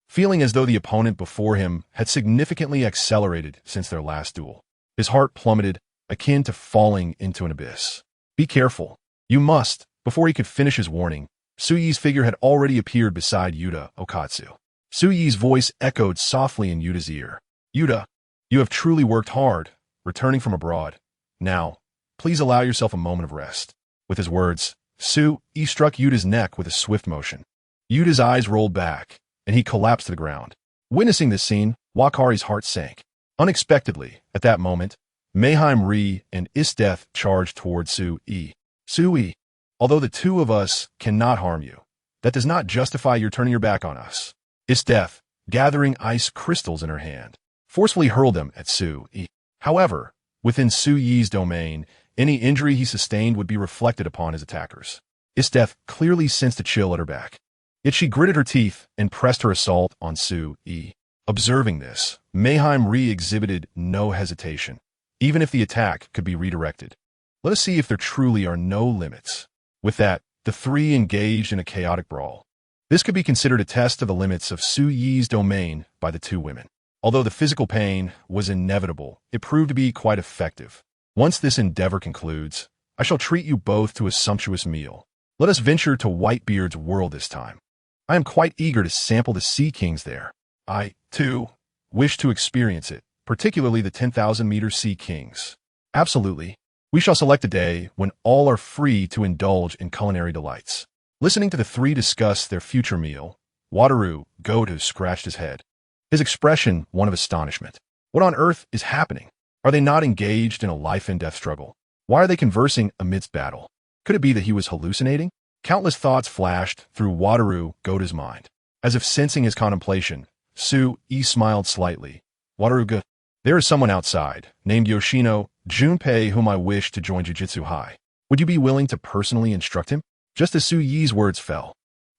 feeling as though the opponent before him had significantly accelerated since their last duel. His heart plummeted, akin to falling into an abyss. Be careful. You must. Before he could finish his warning, Su Yi's figure had already appeared beside Yuta Okatsu. Su Yi's voice echoed softly in Yuta's ear. Yuta, you have truly worked hard, returning from abroad. Now, please allow yourself a moment of rest. With his words, Su Yi struck Yuta's neck with a swift motion. Yuta's eyes rolled back, and he collapsed to the ground. Witnessing this scene, Wakari's heart sank. Unexpectedly, at that moment, Mayheim Ri and Isdeth charged toward Su Yi. Su Yi, although the 2 of us cannot harm you, that does not justify your turning your back on us. Isdeth, gathering ice crystals in her hand, forcefully hurled them at Su Yi. However, within Su Yi's domain, any injury he sustained would be reflected upon his attackers. Isdeth clearly sensed a chill at her back. Yet she gritted her teeth and pressed her assault on Su Yi. Observing this, Mayheim Ri exhibited no hesitation, even if the attack could be redirected. Let us see if there truly are no limits. With that, the 3 engaged in a chaotic brawl. This could be considered a test of the limits of Su Yi's domain by the 2 women. Although the physical pain was inevitable, it proved to be quite effective. Once this endeavor concludes, I shall treat you both to a sumptuous meal. Let us venture to Whitebeard's world this time. I am quite eager to sample the Sea Kings there. I, too, wish to experience it, particularly the 10,000-meter Sea Kings. Absolutely. We shall select a day when all are free to indulge in culinary delights. Listening to the 3 discuss their future meal, Wataru Goto scratched his head, his expression one of astonishment. What on earth is happening? Are they not engaged in a life-and-death struggle? Why are they conversing amidst battle? Could it be that he was hallucinating? Countless thoughts flashed through Wataru Goto's mind. As if sensing his contemplation, Su Yi smiled slightly. Wataru Goto, there is someone outside, named Yoshino Junpei, whom I wish to join Jujutsu High. Would you be willing to personally instruct him? Just as Su Yi's words fell,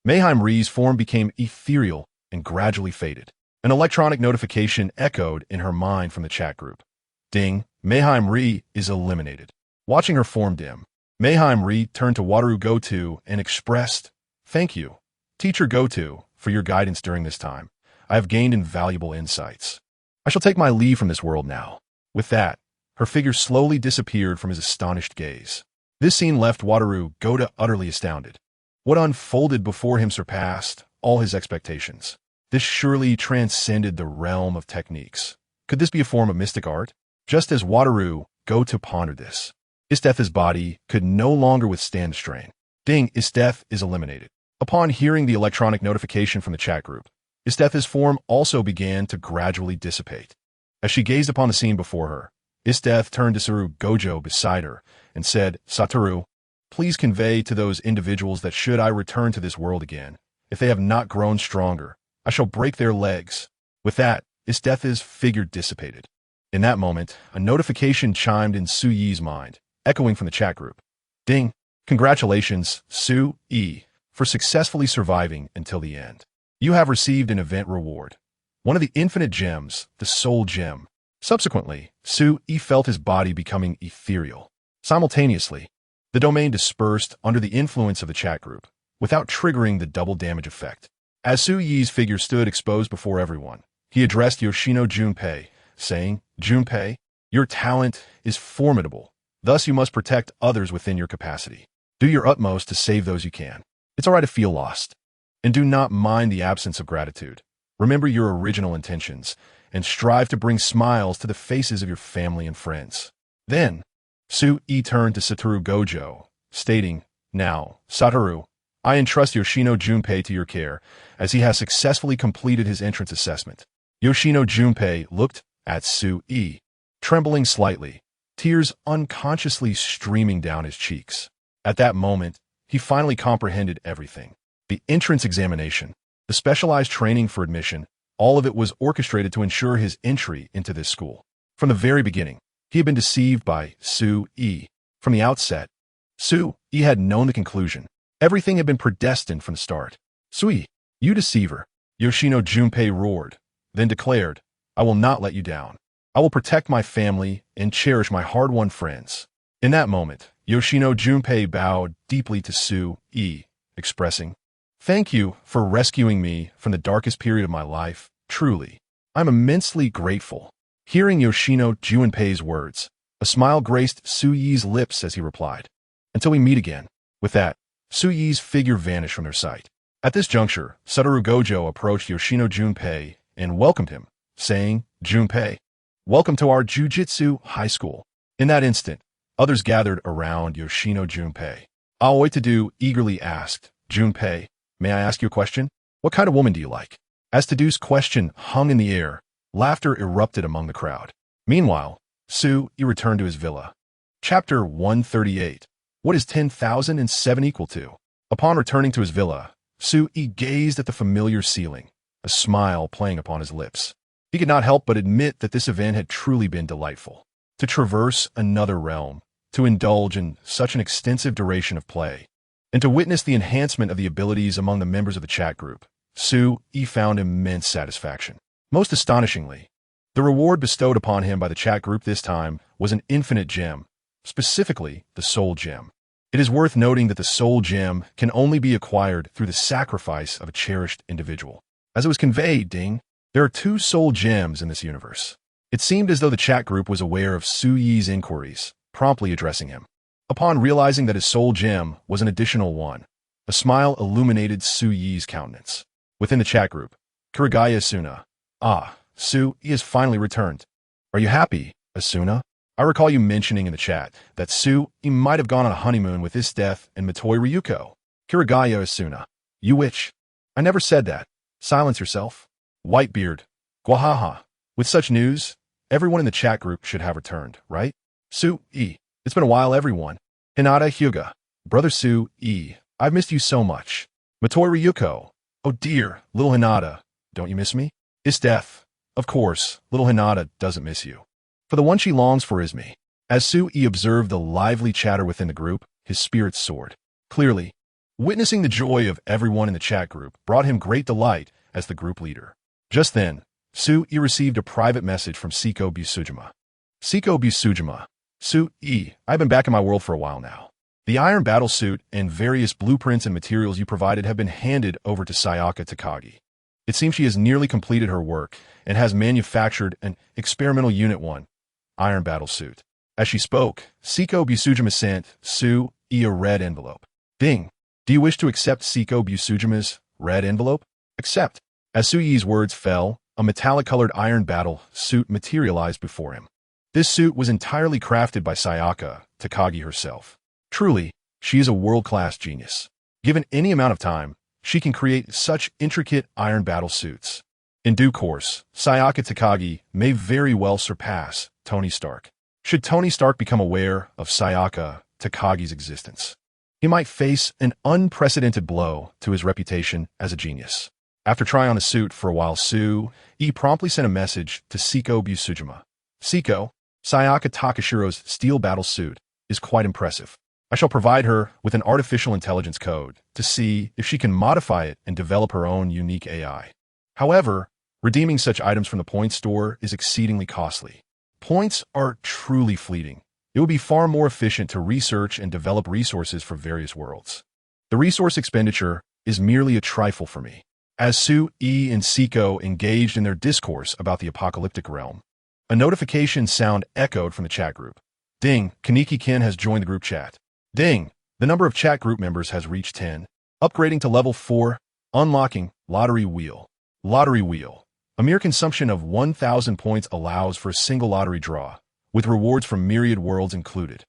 Mayheim Ri's form became ethereal and gradually faded. An electronic notification echoed in her mind from the chat group. Ding, Mayheim Ri is eliminated. Watching her form dim, Mayheim Ri turned to Wataru Goto and expressed, Thank you, Teacher Goto, for your guidance during this time. I have gained invaluable insights. I shall take my leave from this world now. With that, her figure slowly disappeared from his astonished gaze. This scene left Wataru Goto utterly astounded. What unfolded before him surpassed all his expectations. This surely transcended the realm of techniques. Could this be a form of mystic art? Just as Wataru Goto pondered this, Isdeth's body could no longer withstand the strain. Ding, Isdeth is eliminated. Upon hearing the electronic notification from the chat group, Isdeth's form also began to gradually dissipate. As she gazed upon the scene before her, Isdeth turned to Satoru Gojo beside her and said, Satoru, please convey to those individuals that should I return to this world again, if they have not grown stronger, I shall break their legs. With that, Isdeth's figure dissipated. In that moment, a notification chimed in Su Yi's mind, echoing from the chat group. Ding! Congratulations, Su Yi, for successfully surviving until the end. You have received an event reward. One of the infinite gems, the soul gem. Subsequently, Su Yi felt his body becoming ethereal. Simultaneously, the domain dispersed under the influence of the chat group, without triggering the double damage effect. As Su Yi's figure stood exposed before everyone, he addressed Yoshino Junpei, saying, "Junpei, your talent is formidable. Thus you must protect others within your capacity. Do your utmost to save those you can. It's all right to feel lost. And do not mind the absence of gratitude. Remember your original intentions, and strive to bring smiles to the faces of your family and friends." Then, Su Yi turned to Satoru Gojo, stating, "Now, Satoru, I entrust Yoshino Junpei to your care, as he has successfully completed his entrance assessment." Yoshino Junpei looked at Su Yi, trembling slightly, tears unconsciously streaming down his cheeks. At that moment, he finally comprehended everything. The entrance examination, the specialized training for admission, all of it was orchestrated to ensure his entry into this school. From the very beginning, he had been deceived by Su Yi. From the outset, Su Yi had known the conclusion. Everything had been predestined from the start. "Su Yi, you deceiver," Yoshino Junpei roared, then declared, "I will not let you down. I will protect my family and cherish my hard-won friends." In that moment, Yoshino Junpei bowed deeply to Su Yi, expressing, "Thank you for rescuing me from the darkest period of my life. Truly, I'm immensely grateful." Hearing Yoshino Junpei's words, a smile graced Su Yi's lips as he replied, "Until we meet again." With that, Su Yi's figure vanished from their sight. At this juncture, Satoru Gojo approached Yoshino Junpei and welcomed him, saying, "Junpei, welcome to our Jujitsu high school." In that instant, others gathered around Yoshino Junpei. Awaken eagerly asked, "Junpei, may I ask you a question? What kind of woman do you like?" As Tadu's question hung in the air, laughter erupted among the crowd. Meanwhile, Su Yi returned to his villa. Chapter 138. What is 10,007 equal to? Upon returning to his villa, Su Yi gazed at the familiar ceiling, a smile playing upon his lips. He could not help but admit that this event had truly been delightful. To traverse another realm, to indulge in such an extensive duration of play, and to witness the enhancement of the abilities among the members of the chat group, Su Yi found immense satisfaction. Most astonishingly, the reward bestowed upon him by the chat group this time was an infinite gem, specifically the soul gem. It is worth noting that the soul gem can only be acquired through the sacrifice of a cherished individual. As it was conveyed, there are 2 soul gems in this universe. It seemed as though the chat group was aware of Su Yi's inquiries, promptly addressing him. Upon realizing that his soul gem was an additional one, a smile illuminated Su Yi's countenance. Within the chat group, Kuragaya Asuna, "Ah, Su Yi has finally returned. Are you happy, Asuna? I recall you mentioning in the chat that Su Yi might have gone on a honeymoon with his death and Matoi Ryuko." Kuragaya Asuna, "You witch. I never said that. Silence yourself." Whitebeard, "Gwahaha. With such news, everyone in the chat group should have returned, right? Su Yi, it's been a while, everyone. Hinata Hyuga, brother Su Yi, I've missed you so much. Matoi Ryuko, oh dear, little Hinata, don't you miss me? Is death. Of course, little Hinata doesn't miss you. For the one she longs for is me." As Su Yi observed the lively chatter within the group, his spirits soared. Clearly, witnessing the joy of everyone in the chat group brought him great delight as the group leader. Just then, Su Yi received a private message from Seiko Busujima. "Seiko Busujima, Su Yi, I've been back in my world for a while now. The iron battle suit and various blueprints and materials you provided have been handed over to Sayaka Takagi. It seems she has nearly completed her work and has manufactured an experimental Unit 1 iron battle suit." As she spoke, Seiko Busujima sent Su Yi a red envelope. "Ding, do you wish to accept Seiko Busujima's red envelope?" "Accept." As Su Yi's words fell, a metallic-colored iron battle suit materialized before him. This suit was entirely crafted by Sayaka Takagi herself. Truly, she is a world-class genius. Given any amount of time, she can create such intricate iron battle suits. In due course, Sayaka Takagi may very well surpass Tony Stark. Should Tony Stark become aware of Sayaka Takagi's existence, he might face an unprecedented blow to his reputation as a genius. After trying on the suit for a while, Su Yi promptly sent a message to Seiko Busujima. "Seiko, Sayaka Takashiro's steel battle suit is quite impressive. I shall provide her with an artificial intelligence code to see if she can modify it and develop her own unique AI. However, redeeming such items from the points store is exceedingly costly. Points are truly fleeting. It would be far more efficient to research and develop resources for various worlds. The resource expenditure is merely a trifle for me. As Su, E, and Siko engaged in their discourse about the apocalyptic realm, a notification sound echoed from the chat group. Ding, Kaneki-kin has joined the group chat. Ding, the number of chat group members has reached 10. Upgrading to level 4, unlocking lottery wheel. Lottery wheel. A mere consumption of 1,000 points allows for a single lottery draw, with rewards from myriad worlds included.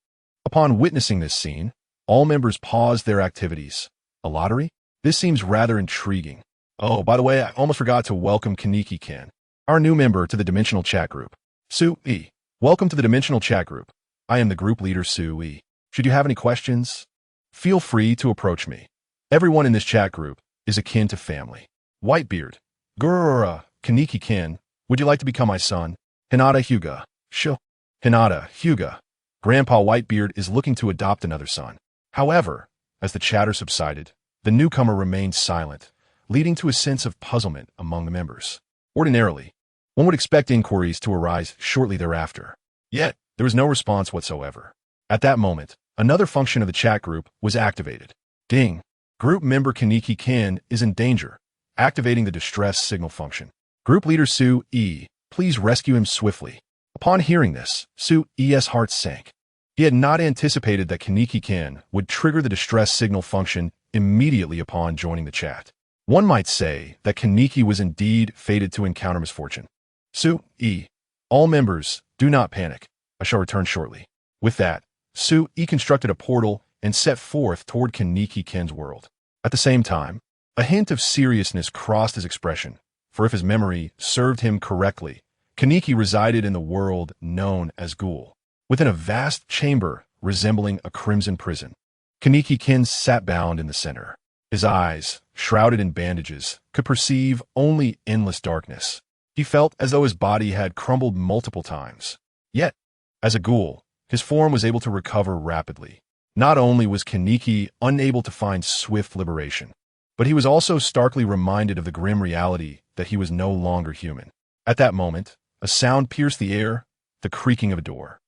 Upon witnessing this scene, all members paused their activities. A lottery? This seems rather intriguing. Oh, by the way, I almost forgot to welcome Kaneki-kin, our new member to the Dimensional Chat Group. Su-e. Welcome to the Dimensional Chat Group. I am the group leader, Su-e. Should you have any questions, feel free to approach me. Everyone in this chat group is akin to family. Whitebeard. Gurararara. Kaneki-kin, would you like to become my son? Hinata Hyuga. Sure. Hinata Hyuga. Grandpa Whitebeard is looking to adopt another son. However, as the chatter subsided, the newcomer remained silent, leading to a sense of puzzlement among the members. Ordinarily, one would expect inquiries to arise shortly thereafter. Yet, there was no response whatsoever. At that moment, another function of the chat group was activated. Ding. Group member Kaneki-kin is in danger. Activating the distress signal function. Group leader Su-e, please rescue him swiftly. Upon hearing this, Su-e's heart sank. He had not anticipated that Kaneki-kin would trigger the distress signal function immediately upon joining the chat. One might say that Kaneki was indeed fated to encounter misfortune. Su-e, all members, do not panic. I shall return shortly. With that, Su-e constructed a portal and set forth toward Kaneki-kin's world. At the same time, a hint of seriousness crossed his expression, for if his memory served him correctly, Kaneki resided in the world known as Ghoul, within a vast chamber resembling a crimson prison. Kaneki-kin sat bound in the center. His eyes, shrouded in bandages, could perceive only endless darkness. He felt as though his body had crumbled multiple times. Yet, as a ghoul, his form was able to recover rapidly. Not only was Kaneki unable to find swift liberation, but he was also starkly reminded of the grim reality that he was no longer human. At that moment, a sound pierced the air, the creaking of a door.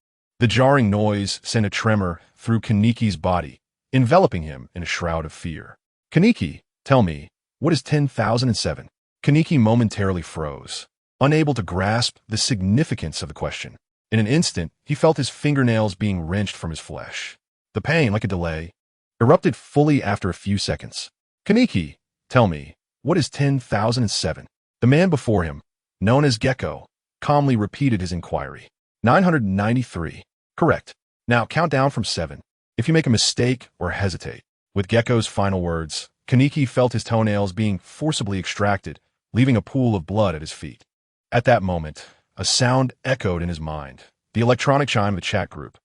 The jarring noise sent a tremor through Kaneki's body, enveloping him in a shroud of fear. Kaneki, tell me, what is 10,007? Kaneki momentarily froze, unable to grasp the significance of the question. In an instant, he felt his fingernails being wrenched from his flesh. The pain, like a delay, erupted fully after a few seconds. Kaneki, tell me, what is 10,007? The man before him, known as Gecko, calmly repeated his inquiry. 993. Correct. Now count down from 7. If you make a mistake or hesitate. With Gecko's final words, Kaneki felt his toenails being forcibly extracted, leaving a pool of blood at his feet. At that moment, a sound echoed in his mind, the electronic chime of the chat group.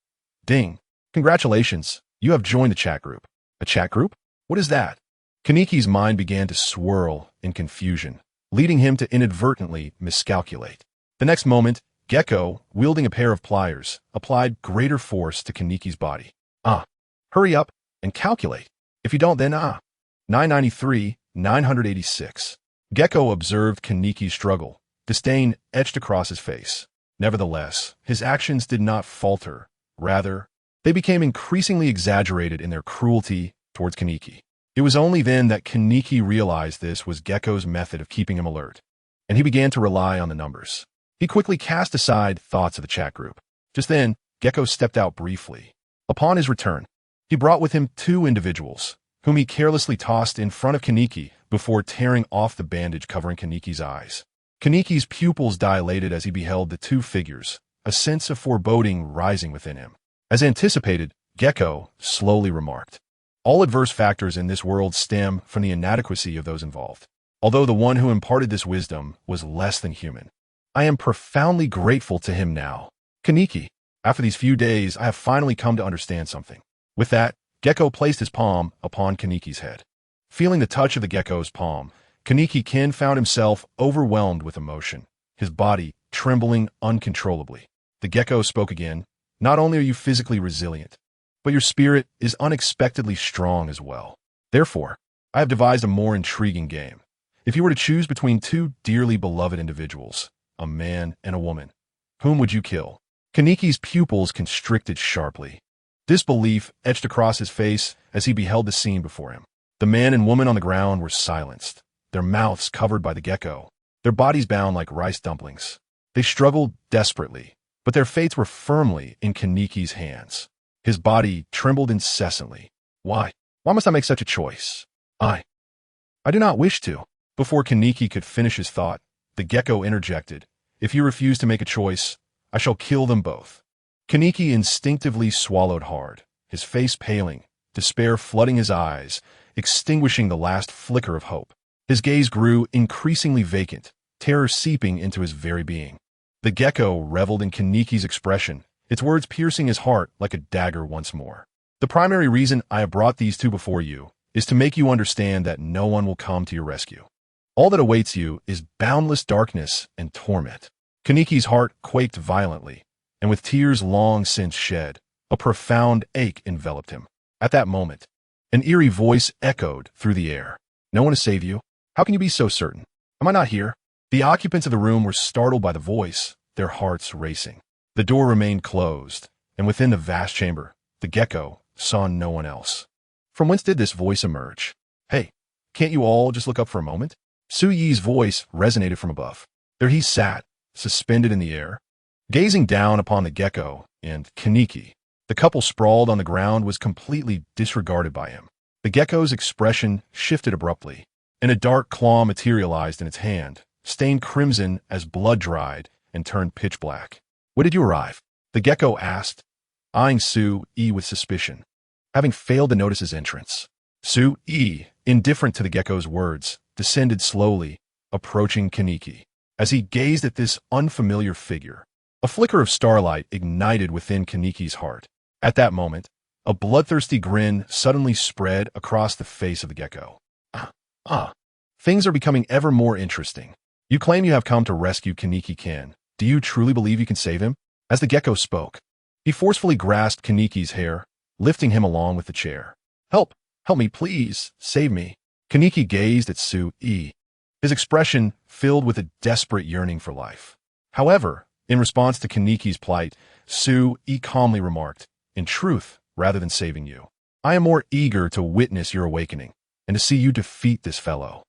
Ding. Congratulations, you have joined the chat group. A chat group? What is that? Kaneki's mind began to swirl in confusion, leading him to inadvertently miscalculate. The next moment, Gecko, wielding a pair of pliers, applied greater force to Kaneki's body. Hurry up and calculate. If you don't, then 993, 986. Gecko observed Kaneki's struggle, disdain etched across his face. Nevertheless, his actions did not falter. Rather, they became increasingly exaggerated in their cruelty towards Kaneki. It was only then that Kaneki realized this was Gecko's method of keeping him alert, and he began to rely on the numbers. He quickly cast aside thoughts of the chat group. Just then, Gecko stepped out briefly. Upon his return, he brought with him 2 individuals, whom he carelessly tossed in front of Kaneki before tearing off the bandage covering Kaneki's eyes. Kaneki's pupils dilated as he beheld the 2 figures, a sense of foreboding rising within him. As anticipated, Gecko slowly remarked, all adverse factors in this world stem from the inadequacy of those involved. Although the one who imparted this wisdom was less than human, I am profoundly grateful to him now. Kaneki, after these few days, I have finally come to understand something. With that, Gecko placed his palm upon Kaneki's head. Feeling the touch of the Gecko's palm, Kaneki-kin found himself overwhelmed with emotion, his body trembling uncontrollably. The Gecko spoke again. Not only are you physically resilient, but your spirit is unexpectedly strong as well. Therefore, I have devised a more intriguing game. If you were to choose between 2 dearly beloved individuals, a man and a woman, whom would you kill? Kaneki's pupils constricted sharply. Disbelief etched across his face as he beheld the scene before him. The man and woman on the ground were silenced, their mouths covered by the gecko, their bodies bound like rice dumplings. They struggled desperately, but their fates were firmly in Kaniki's hands. His body trembled incessantly. Why? Why must I make such a choice? I do not wish to. Before Kaniki could finish his thought, the gecko interjected. If you refuse to make a choice, I shall kill them both. Kaniki instinctively swallowed hard, his face paling, despair flooding his eyes, extinguishing the last flicker of hope. His gaze grew increasingly vacant, terror seeping into his very being. The gecko reveled in Kaniki's expression, its words piercing his heart like a dagger once more. The primary reason I have brought these two before you is to make you understand that no one will come to your rescue. All that awaits you is boundless darkness and torment. Kaniki's heart quaked violently, and with tears long since shed, a profound ache enveloped him. At that moment, an eerie voice echoed through the air. No one to save you? How can you be so certain? Am I not here? The occupants of the room were startled by the voice, their hearts racing. The door remained closed, and within the vast chamber, the gecko saw no one else. From whence did this voice emerge? Hey, can't you all just look up for a moment? Su Yi's voice resonated from above. There he sat, suspended in the air, gazing down upon the gecko and Kaniki. The couple sprawled on the ground was completely disregarded by him. The gecko's expression shifted abruptly, and a dark claw materialized in its hand, stained crimson as blood dried and turned pitch black. When did you arrive? The gecko asked, eyeing Su Yi with suspicion, having failed to notice his entrance. Su Yi, indifferent to the gecko's words, descended slowly, approaching Kaniki. As he gazed at this unfamiliar figure, a flicker of starlight ignited within Kaniki's heart. At that moment, a bloodthirsty grin suddenly spread across the face of the gecko. Things are becoming ever more interesting. You claim you have come to rescue Kaniki-kin. Do you truly believe you can save him? As the gecko spoke, he forcefully grasped Kaniki's hair, lifting him along with the chair. Help! Help me, please! Save me! Kaniki gazed at Su Yi, his expression filled with a desperate yearning for life. However, in response to Kaniki's plight, Su Yi calmly remarked, in truth, rather than saving you, I am more eager to witness your awakening, and to see you defeat this fellow.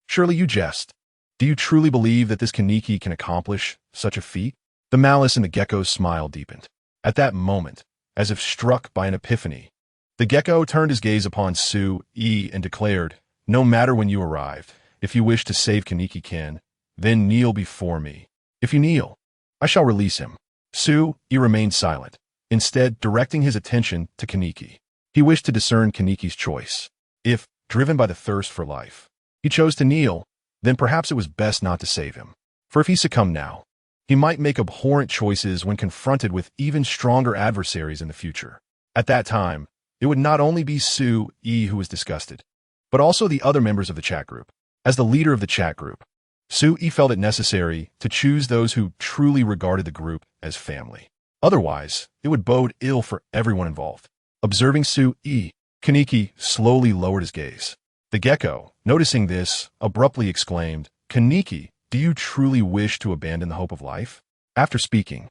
Surely you jest. Do you truly believe that this Kaniki can accomplish such a feat? The malice in the gecko's smile deepened. At that moment, as if struck by an epiphany, the gecko turned his gaze upon Su Yi and declared, no matter when you arrived, if you wish to save Kaniki-kin, then kneel before me. If you kneel, I shall release him. Su Yi remained silent, instead directing his attention to Kaniki. He wished to discern Kaniki's choice. If, driven by the thirst for life, he chose to kneel, then perhaps it was best not to save him. For if he succumbed now, he might make abhorrent choices when confronted with even stronger adversaries in the future. At that time, it would not only be Su Yi who was disgusted, but also the other members of the chat group. As the leader of the chat group, Su Yi felt it necessary to choose those who truly regarded the group as family. Otherwise, it would bode ill for everyone involved. Observing Su Yi, Kaniki slowly lowered his gaze. The gecko, noticing this, abruptly exclaimed, Kaniki, do you truly wish to abandon the hope of life? After speaking,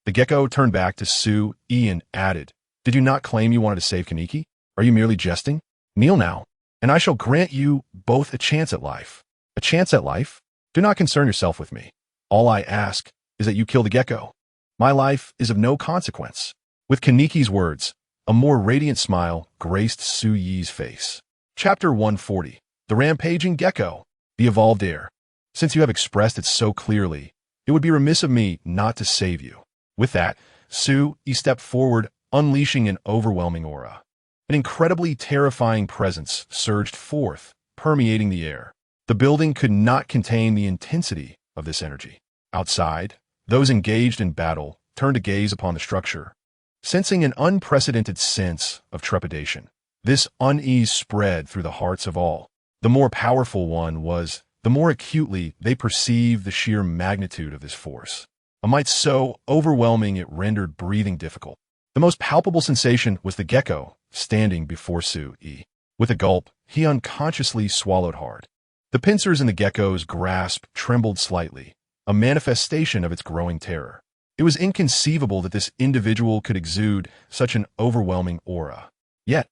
the gecko turned back to Su Yi and added, did you not claim you wanted to save Kaniki? Are you merely jesting? Kneel now, and I shall grant you both a chance at life. A chance at life? Do not concern yourself with me. All I ask is that you kill the gecko. My life is of no consequence. With Kaniki's words, a more radiant smile graced Su Yi's face. Chapter 140. The Rampaging Gecko. The Evolved Heir. Since you have expressed it so clearly, it would be remiss of me not to save you. With that, Su Yi stepped forward, unleashing an overwhelming aura. An incredibly terrifying presence surged forth, permeating the air. The building could not contain the intensity of this energy. Outside, those engaged in battle turned to gaze upon the structure, sensing an unprecedented sense of trepidation. This unease spread through the hearts of all. The more powerful one was, the more acutely they perceived the sheer magnitude of this force. A might so overwhelming it rendered breathing difficult. The most palpable sensation was the gecko standing before Su Yi. With a gulp, he unconsciously swallowed hard. The pincers in the gecko's grasp trembled slightly, a manifestation of its growing terror. It was inconceivable that this individual could exude such an overwhelming aura. Yet,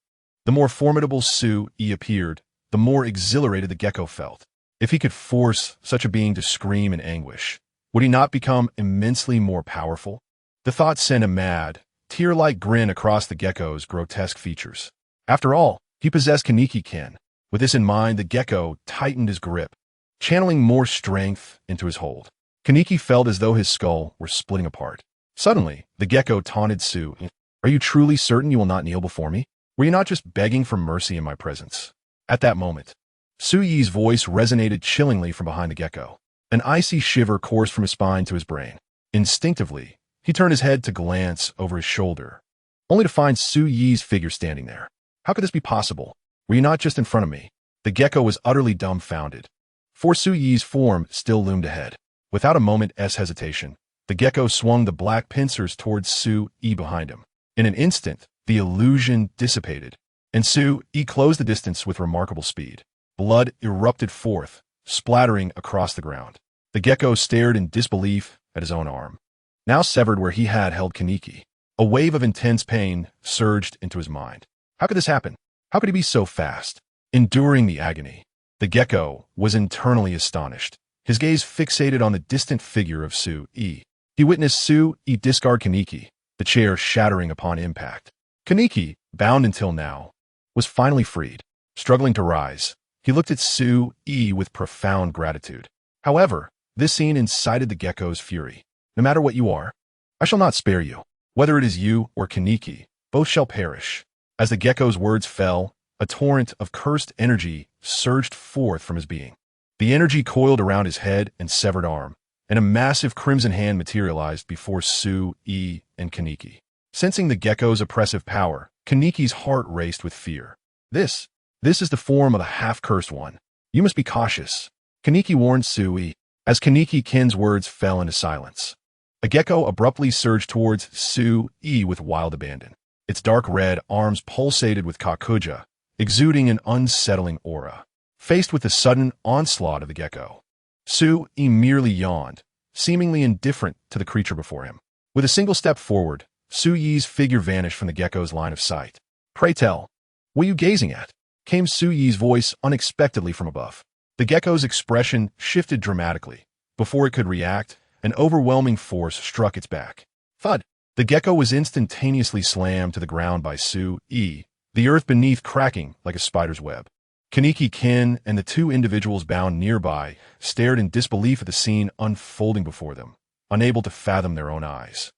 The more formidable Su-E appeared, the more exhilarated the gecko felt. If he could force such a being to scream in anguish, would he not become immensely more powerful? The thought sent a mad, tear-like grin across the gecko's grotesque features. After all, he possessed Kaneki Ken. With this in mind, the gecko tightened his grip, channeling more strength into his hold. Kaneki felt as though his skull were splitting apart. Suddenly, the gecko taunted Su. "Are you truly certain you will not kneel before me? Were you not just begging for mercy in my presence?" At that moment, Su-Yi's voice resonated chillingly from behind the gecko. An icy shiver coursed from his spine to his brain. Instinctively, he turned his head to glance over his shoulder, only to find Su-Yi's figure standing there. How could this be possible? Were you not just in front of me? The gecko was utterly dumbfounded, for Su-Yi's form still loomed ahead. Without a moment's hesitation, the gecko swung the black pincers towards Su-Yi behind him. In an instant, the illusion dissipated, and Su-Yi closed the distance with remarkable speed. Blood erupted forth, splattering across the ground. The gecko stared in disbelief at his own arm, now severed where he had held Kaneki. A wave of intense pain surged into his mind. How could this happen? How could he be so fast? Enduring the agony, the gecko was internally astonished, his gaze fixated on the distant figure of Su-Yi. He witnessed Su-Yi discard Kaneki, the chair shattering upon impact. Kaneki, bound until now, was finally freed. Struggling to rise, he looked at Su-Yi with profound gratitude. However, this scene incited the gecko's fury. "No matter what you are, I shall not spare you. Whether it is you or Kaneki, both shall perish." As the gecko's words fell, a torrent of cursed energy surged forth from his being. The energy coiled around his head and severed arm, and a massive crimson hand materialized before Su-Yi and Kaneki. Sensing the gecko's oppressive power, Kaneki's heart raced with fear. This is the form of the half-cursed one. You must be cautious," Kaneki warned Su-Yi, as Kaneki Ken's words fell into silence. A gecko abruptly surged towards Su-Yi with wild abandon. Its dark red arms pulsated with kakuja, exuding an unsettling aura. Faced with the sudden onslaught of the gecko, Su-Yi merely yawned, seemingly indifferent to the creature before him. With a single step forward, Su-Yi's figure vanished from the gecko's line of sight. "Pray tell, what are you gazing at?" came Su-Yi's voice unexpectedly from above. The gecko's expression shifted dramatically. Before it could react, an overwhelming force struck its back. Thud! The gecko was instantaneously slammed to the ground by Su-Yi, the earth beneath cracking like a spider's web. Kaneki Ken and the two individuals bound nearby stared in disbelief at the scene unfolding before them, unable to fathom their own eyes.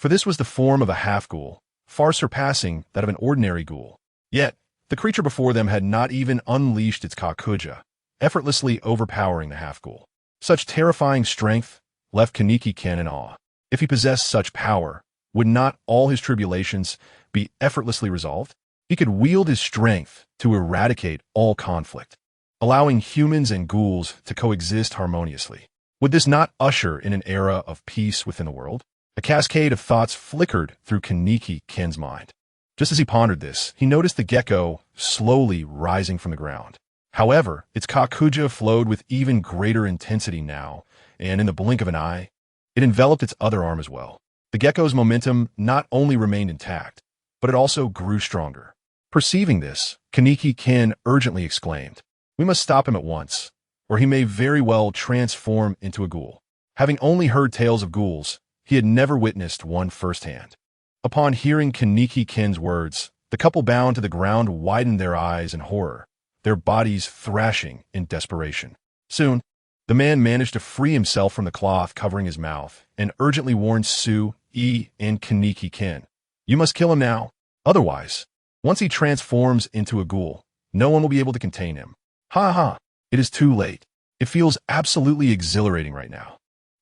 For this was the form of a half-ghoul, far surpassing that of an ordinary ghoul. Yet, the creature before them had not even unleashed its kakuja, effortlessly overpowering the half-ghoul. Such terrifying strength left Kaneki Ken in awe. If he possessed such power, would not all his tribulations be effortlessly resolved? He could wield his strength to eradicate all conflict, allowing humans and ghouls to coexist harmoniously. Would this not usher in an era of peace within the world? A cascade of thoughts flickered through Kaneki Ken's mind. Just as he pondered this, he noticed the gecko slowly rising from the ground. However, its kakuja flowed with even greater intensity now, and in the blink of an eye, it enveloped its other arm as well. The gecko's momentum not only remained intact, but it also grew stronger. Perceiving this, Kaneki Ken urgently exclaimed, "We must stop him at once, or he may very well transform into a ghoul." Having only heard tales of ghouls, he had never witnessed one firsthand. Upon hearing Kaneki Ken's words, the couple bound to the ground widened their eyes in horror, their bodies thrashing in desperation. Soon, the man managed to free himself from the cloth covering his mouth and urgently warned Su-Yi and Kaneki Ken, "You must kill him now. Otherwise, once he transforms into a ghoul, no one will be able to contain him." Ha ha, it is too late. It feels absolutely exhilarating right now.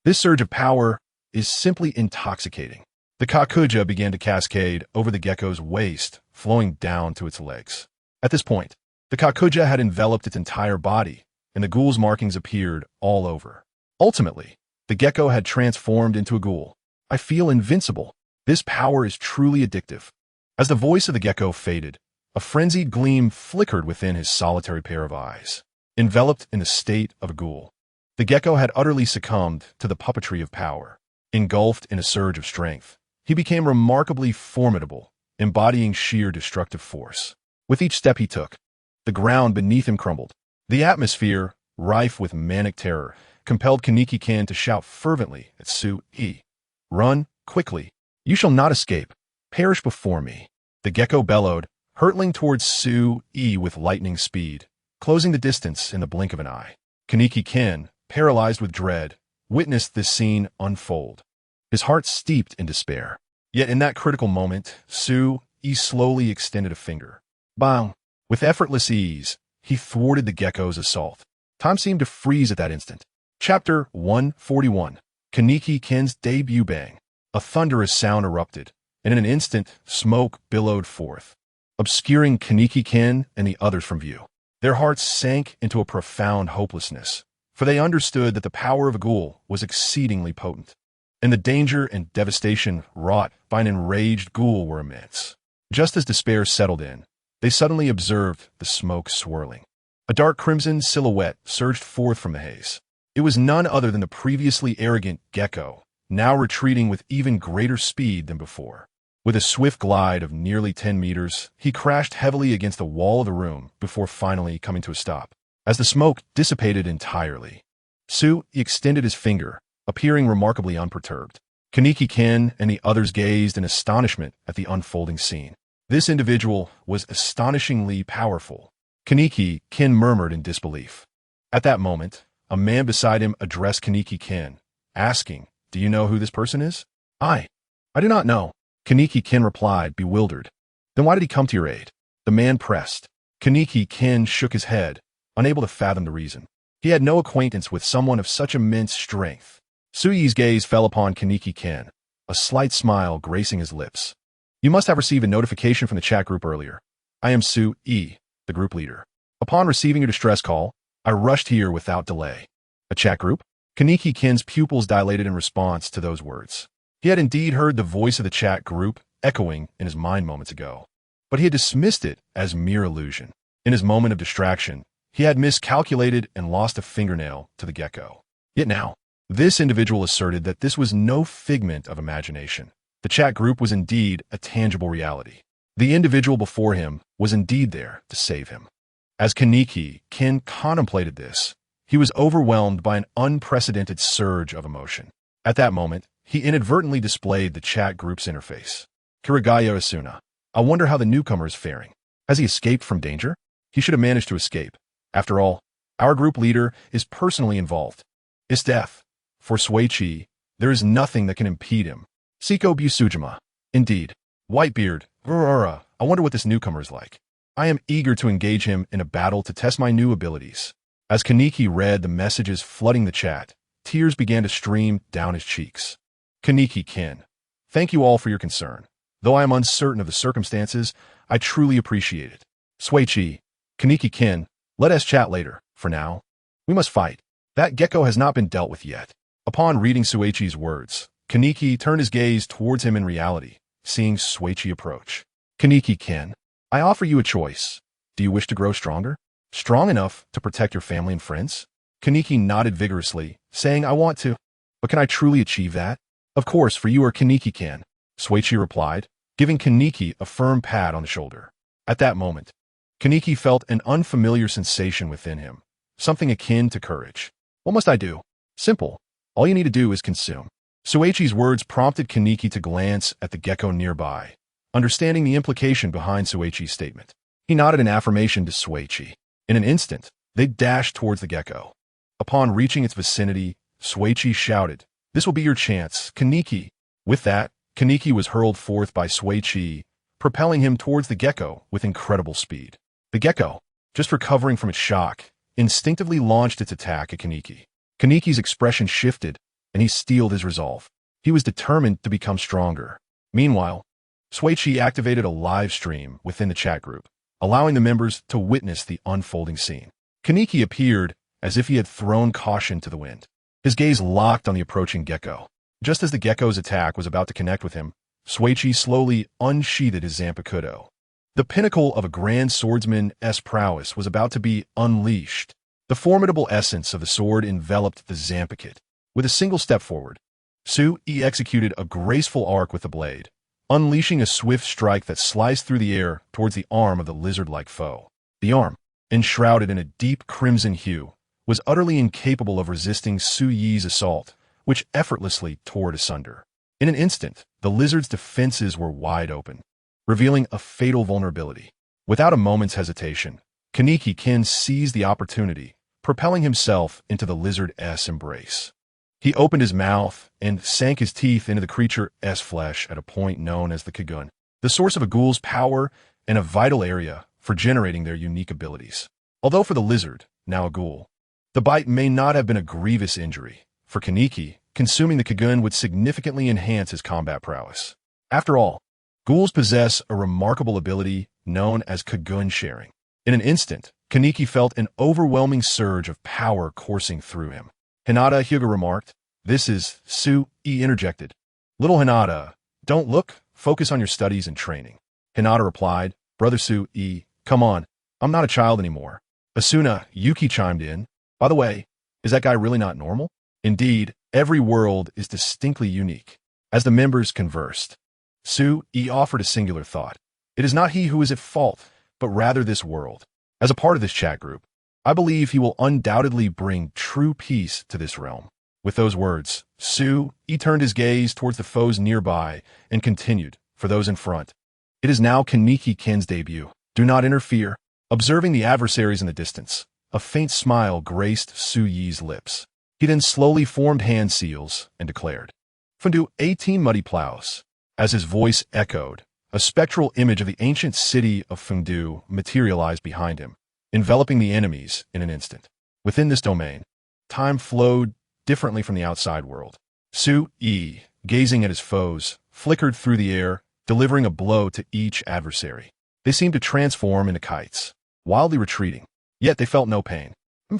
This surge of power is simply intoxicating. The kakuja began to cascade over the gecko's waist, flowing down to its legs. At this point, the kakuja had enveloped its entire body, and the ghoul's markings appeared all over. Ultimately, the gecko had transformed into a ghoul. "I feel invincible. This power is truly addictive." As the voice of the gecko faded, a frenzied gleam flickered within his solitary pair of eyes. Enveloped in the state of a ghoul, the gecko had utterly succumbed to the puppetry of power. Engulfed in a surge of strength, he became remarkably formidable, embodying sheer destructive force. With each step he took, the ground beneath him crumbled. The atmosphere, rife with manic terror, compelled Kaneki-ken to shout fervently at Sui. "Run, quickly! You shall not escape! Perish before me!" The gecko bellowed, hurtling towards Sui with lightning speed, closing the distance in the blink of an eye. Kaneki-ken, paralyzed with dread, witnessed this scene unfold. His heart steeped in despair. Yet in that critical moment, Sui slowly extended a finger. Bang! With effortless ease, he thwarted the gecko's assault. Time seemed to freeze at that instant. Chapter 141. Kaneki-ken's debut bang. A thunderous sound erupted, and in an instant, smoke billowed forth, obscuring Kaneki-ken and the others from view. Their hearts sank into a profound hopelessness, for they understood that the power of a ghoul was exceedingly potent, and the danger and devastation wrought by an enraged ghoul were immense. Just as despair settled in, they suddenly observed the smoke swirling. A dark crimson silhouette surged forth from the haze. It was none other than the previously arrogant gecko, now retreating with even greater speed than before. With a swift glide of nearly 10 meters, he crashed heavily against the wall of the room before finally coming to a stop. As the smoke dissipated entirely, Sui extended his finger, appearing remarkably unperturbed. Kaneki-ken and the others gazed in astonishment at the unfolding scene. This individual was astonishingly powerful. Kaneki-ken murmured in disbelief. At that moment, a man beside him addressed Kaneki-ken, asking, "Do you know who this person is?" I do not know," Kaneki-ken replied, bewildered. "Then why did he come to your aid?" The man pressed. Kaneki-ken shook his head, unable to fathom the reason. He had no acquaintance with someone of such immense strength. Sui's gaze fell upon Kaneki-ken, a slight smile gracing his lips. "You must have received a notification from the chat group earlier. I am Sui, the group leader. Upon receiving your distress call, I rushed here without delay." A chat group? Kaneki-ken's pupils dilated in response to those words. He had indeed heard the voice of the chat group echoing in his mind moments ago, but he had dismissed it as mere illusion. In his moment of distraction, he had miscalculated and lost a fingernail to the gecko. Yet now, this individual asserted that this was no figment of imagination. The chat group was indeed a tangible reality. The individual before him was indeed there to save him. As Kaneki-ken contemplated this, he was overwhelmed by an unprecedented surge of emotion. At that moment, he inadvertently displayed the chat group's interface. "Kirigaya Asuna. I wonder how the newcomer is faring. Has he escaped from danger? He should have managed to escape. After all, our group leader is personally involved. His death. For Shuichi, there is nothing that can impede him. Siko Busujima. Indeed. Whitebeard. Gurararara. I wonder what this newcomer is like. I am eager to engage him in a battle to test my new abilities." As Kaneki read the messages flooding the chat, tears began to stream down his cheeks. "Kaneki-ken, thank you all for your concern. Though I am uncertain of the circumstances, I truly appreciate it. Shuichi, Kaneki-ken, let us chat later. For now, we must fight. That gecko has not been dealt with yet." Upon reading Shuichi's words, Kaneki turned his gaze towards him in reality, seeing Shuichi approach. "Kaneki-ken, I offer you a choice. Do you wish to grow stronger? Strong enough to protect your family and friends?" Kaneki nodded vigorously, saying, "I want to. But can I truly achieve that?" "Of course, for you are Kaneki-ken," Shuichi replied, giving Kaneki a firm pat on the shoulder. At that moment, Kaneki felt an unfamiliar sensation within him, something akin to courage. "What must I do?" "Simple. All you need to do is consume." Shuichi's words prompted Kaneki to glance at the gecko nearby, understanding the implication behind Shuichi's statement. He nodded in affirmation to Shuichi. In an instant, they dashed towards the gecko. Upon reaching its vicinity, Shuichi shouted, "This will be your chance, Kaneki." With that, Kaneki was hurled forth by Shuichi, propelling him towards the gecko with incredible speed. The gecko, just recovering from its shock, instinctively launched its attack at Kaneki. Kaneki's expression shifted, and he steeled his resolve. He was determined to become stronger. Meanwhile, Shuichi activated a live stream within the chat group, allowing the members to witness the unfolding scene. Kaneki appeared as if he had thrown caution to the wind. His gaze locked on the approaching gecko. Just as the gecko's attack was about to connect with him, Shuichi slowly unsheathed his Zanpakuto. The pinnacle of a grand swordsman's prowess was about to be unleashed. The formidable essence of the sword enveloped the Zanpakuto. With a single step forward, Sui executed a graceful arc with the blade, unleashing a swift strike that sliced through the air towards the arm of the lizard-like foe. The arm, enshrouded in a deep crimson hue, was utterly incapable of resisting Su Yi's assault, which effortlessly tore it asunder. In an instant, the lizard's defenses were wide open, revealing a fatal vulnerability. Without a moment's hesitation, Kaneki Ken seized the opportunity, propelling himself into the lizard's embrace. He opened his mouth and sank his teeth into the creature's flesh at a point known as the Kagun, the source of a ghoul's power and a vital area for generating their unique abilities. Although for the lizard, now a ghoul, the bite may not have been a grievous injury. For Kaneki, consuming the Kagun would significantly enhance his combat prowess. After all, ghouls possess a remarkable ability known as Kagun sharing. In an instant, Kaneki felt an overwhelming surge of power coursing through him. Hinata, Hyuga remarked. This is Su Yi interjected. Little Hinata, don't look, focus on your studies and training. Hinata replied, Brother Su Yi, come on, I'm not a child anymore. Asuna, Yuki chimed in. By the way, is that guy really not normal? Indeed, every world is distinctly unique. As the members conversed, Su Yi offered a singular thought. It is not he who is at fault, but rather this world. As a part of this chat group, I believe he will undoubtedly bring true peace to this realm. With those words, Su Yi turned his gaze towards the foes nearby and continued, for those in front. It is now Kaneki Ken's debut. Do not interfere. Observing the adversaries in the distance, a faint smile graced Su Yi's lips. He then slowly formed hand seals and declared, Fundu 18 muddy plows. As his voice echoed, a spectral image of the ancient city of Fundu materialized behind him, enveloping the enemies in an instant. Within this domain, time flowed differently from the outside world. Su Yi, gazing at his foes, flickered through the air, delivering a blow to each adversary. They seemed to transform into kites, wildly retreating, yet they felt no pain.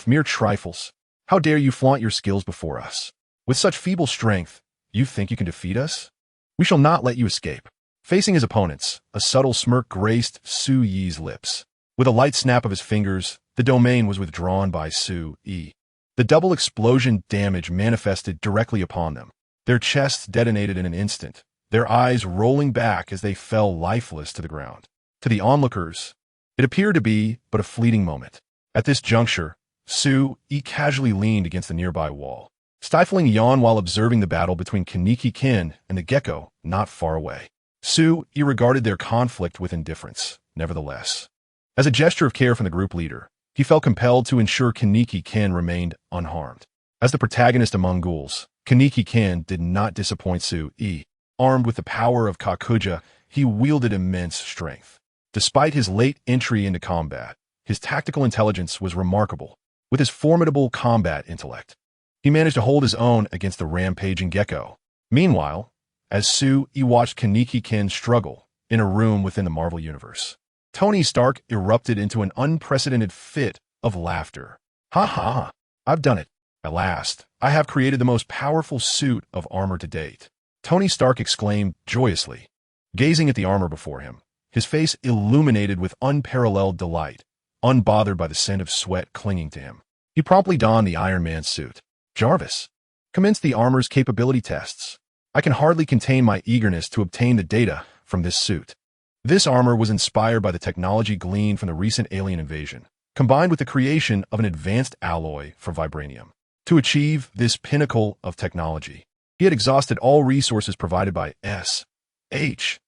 Mere trifles. How dare you flaunt your skills before us? With such feeble strength, you think you can defeat us? We shall not let you escape. Facing his opponents, a subtle smirk graced Su Yi's lips. With a light snap of his fingers, the domain was withdrawn by Su Yi. The double explosion damage manifested directly upon them. Their chests detonated in an instant, their eyes rolling back as they fell lifeless to the ground. To the onlookers, it appeared to be but a fleeting moment. At this juncture, Su Yi casually leaned against the nearby wall, stifling a yawn while observing the battle between Kaneki Ken and the gecko not far away. Su Yi regarded their conflict with indifference, nevertheless. As a gesture of care from the group leader, he felt compelled to ensure Kaneki Ken remained unharmed. As the protagonist among ghouls, Kaneki Ken did not disappoint Su Yi. Armed with the power of Kakuja, he wielded immense strength. Despite his late entry into combat, his tactical intelligence was remarkable. With his formidable combat intellect, he managed to hold his own against the rampaging gecko. Meanwhile, as Su Yi watched Kaneki Ken struggle in a room within the Marvel Universe, Tony Stark erupted into an unprecedented fit of laughter. Ha ha! I've done it. At last, I have created the most powerful suit of armor to date. Tony Stark exclaimed joyously, gazing at the armor before him, his face illuminated with unparalleled delight, unbothered by the scent of sweat clinging to him. He promptly donned the Iron Man suit. Jarvis, commence the armor's capability tests. I can hardly contain my eagerness to obtain the data from this suit. This armor was inspired by the technology gleaned from the recent alien invasion, combined with the creation of an advanced alloy for vibranium. To achieve this pinnacle of technology, he had exhausted all resources provided by SHALD.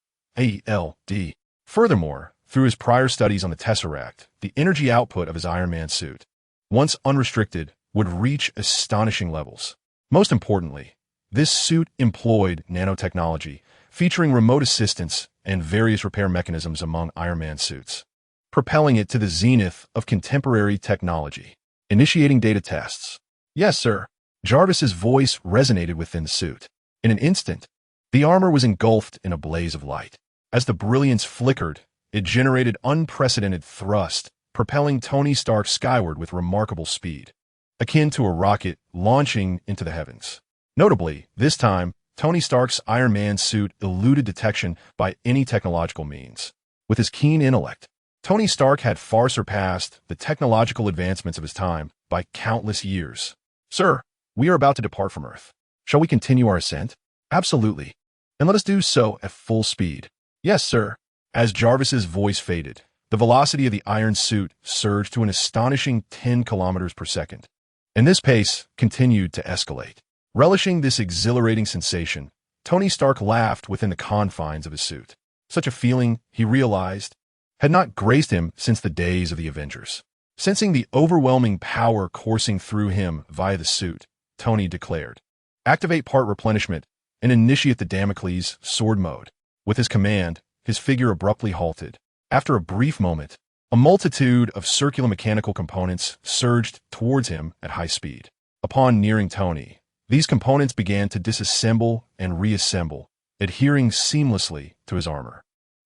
Furthermore, through his prior studies on the Tesseract, the energy output of his Iron Man suit, once unrestricted, would reach astonishing levels. Most importantly, this suit employed nanotechnology, featuring remote assistance and various repair mechanisms among Iron Man suits, propelling it to the zenith of contemporary technology. Initiating data tests. Yes, sir. Jarvis's voice resonated within the suit. In an instant, the armor was engulfed in a blaze of light. As the brilliance flickered, it generated unprecedented thrust, propelling Tony Stark skyward with remarkable speed, akin to a rocket launching into the heavens. Notably, this time, Tony Stark's Iron Man suit eluded detection by any technological means. With his keen intellect, Tony Stark had far surpassed the technological advancements of his time by countless years. Sir, we are about to depart from Earth. Shall we continue our ascent? Absolutely. and let us do so at full speed. Yes, sir. As Jarvis's voice faded, the velocity of the iron suit surged to an astonishing 10 kilometers per second, and this pace continued to escalate. Relishing this exhilarating sensation, Tony Stark laughed within the confines of his suit. Such a feeling, he realized, had not graced him since the days of the Avengers. Sensing the overwhelming power coursing through him via the suit, Tony declared, "Activate part replenishment and initiate the Damocles sword mode." With his command, his figure abruptly halted. After a brief moment, a multitude of circular mechanical components surged towards him at high speed. Upon nearing Tony, these components began to disassemble and reassemble, adhering seamlessly to his armor.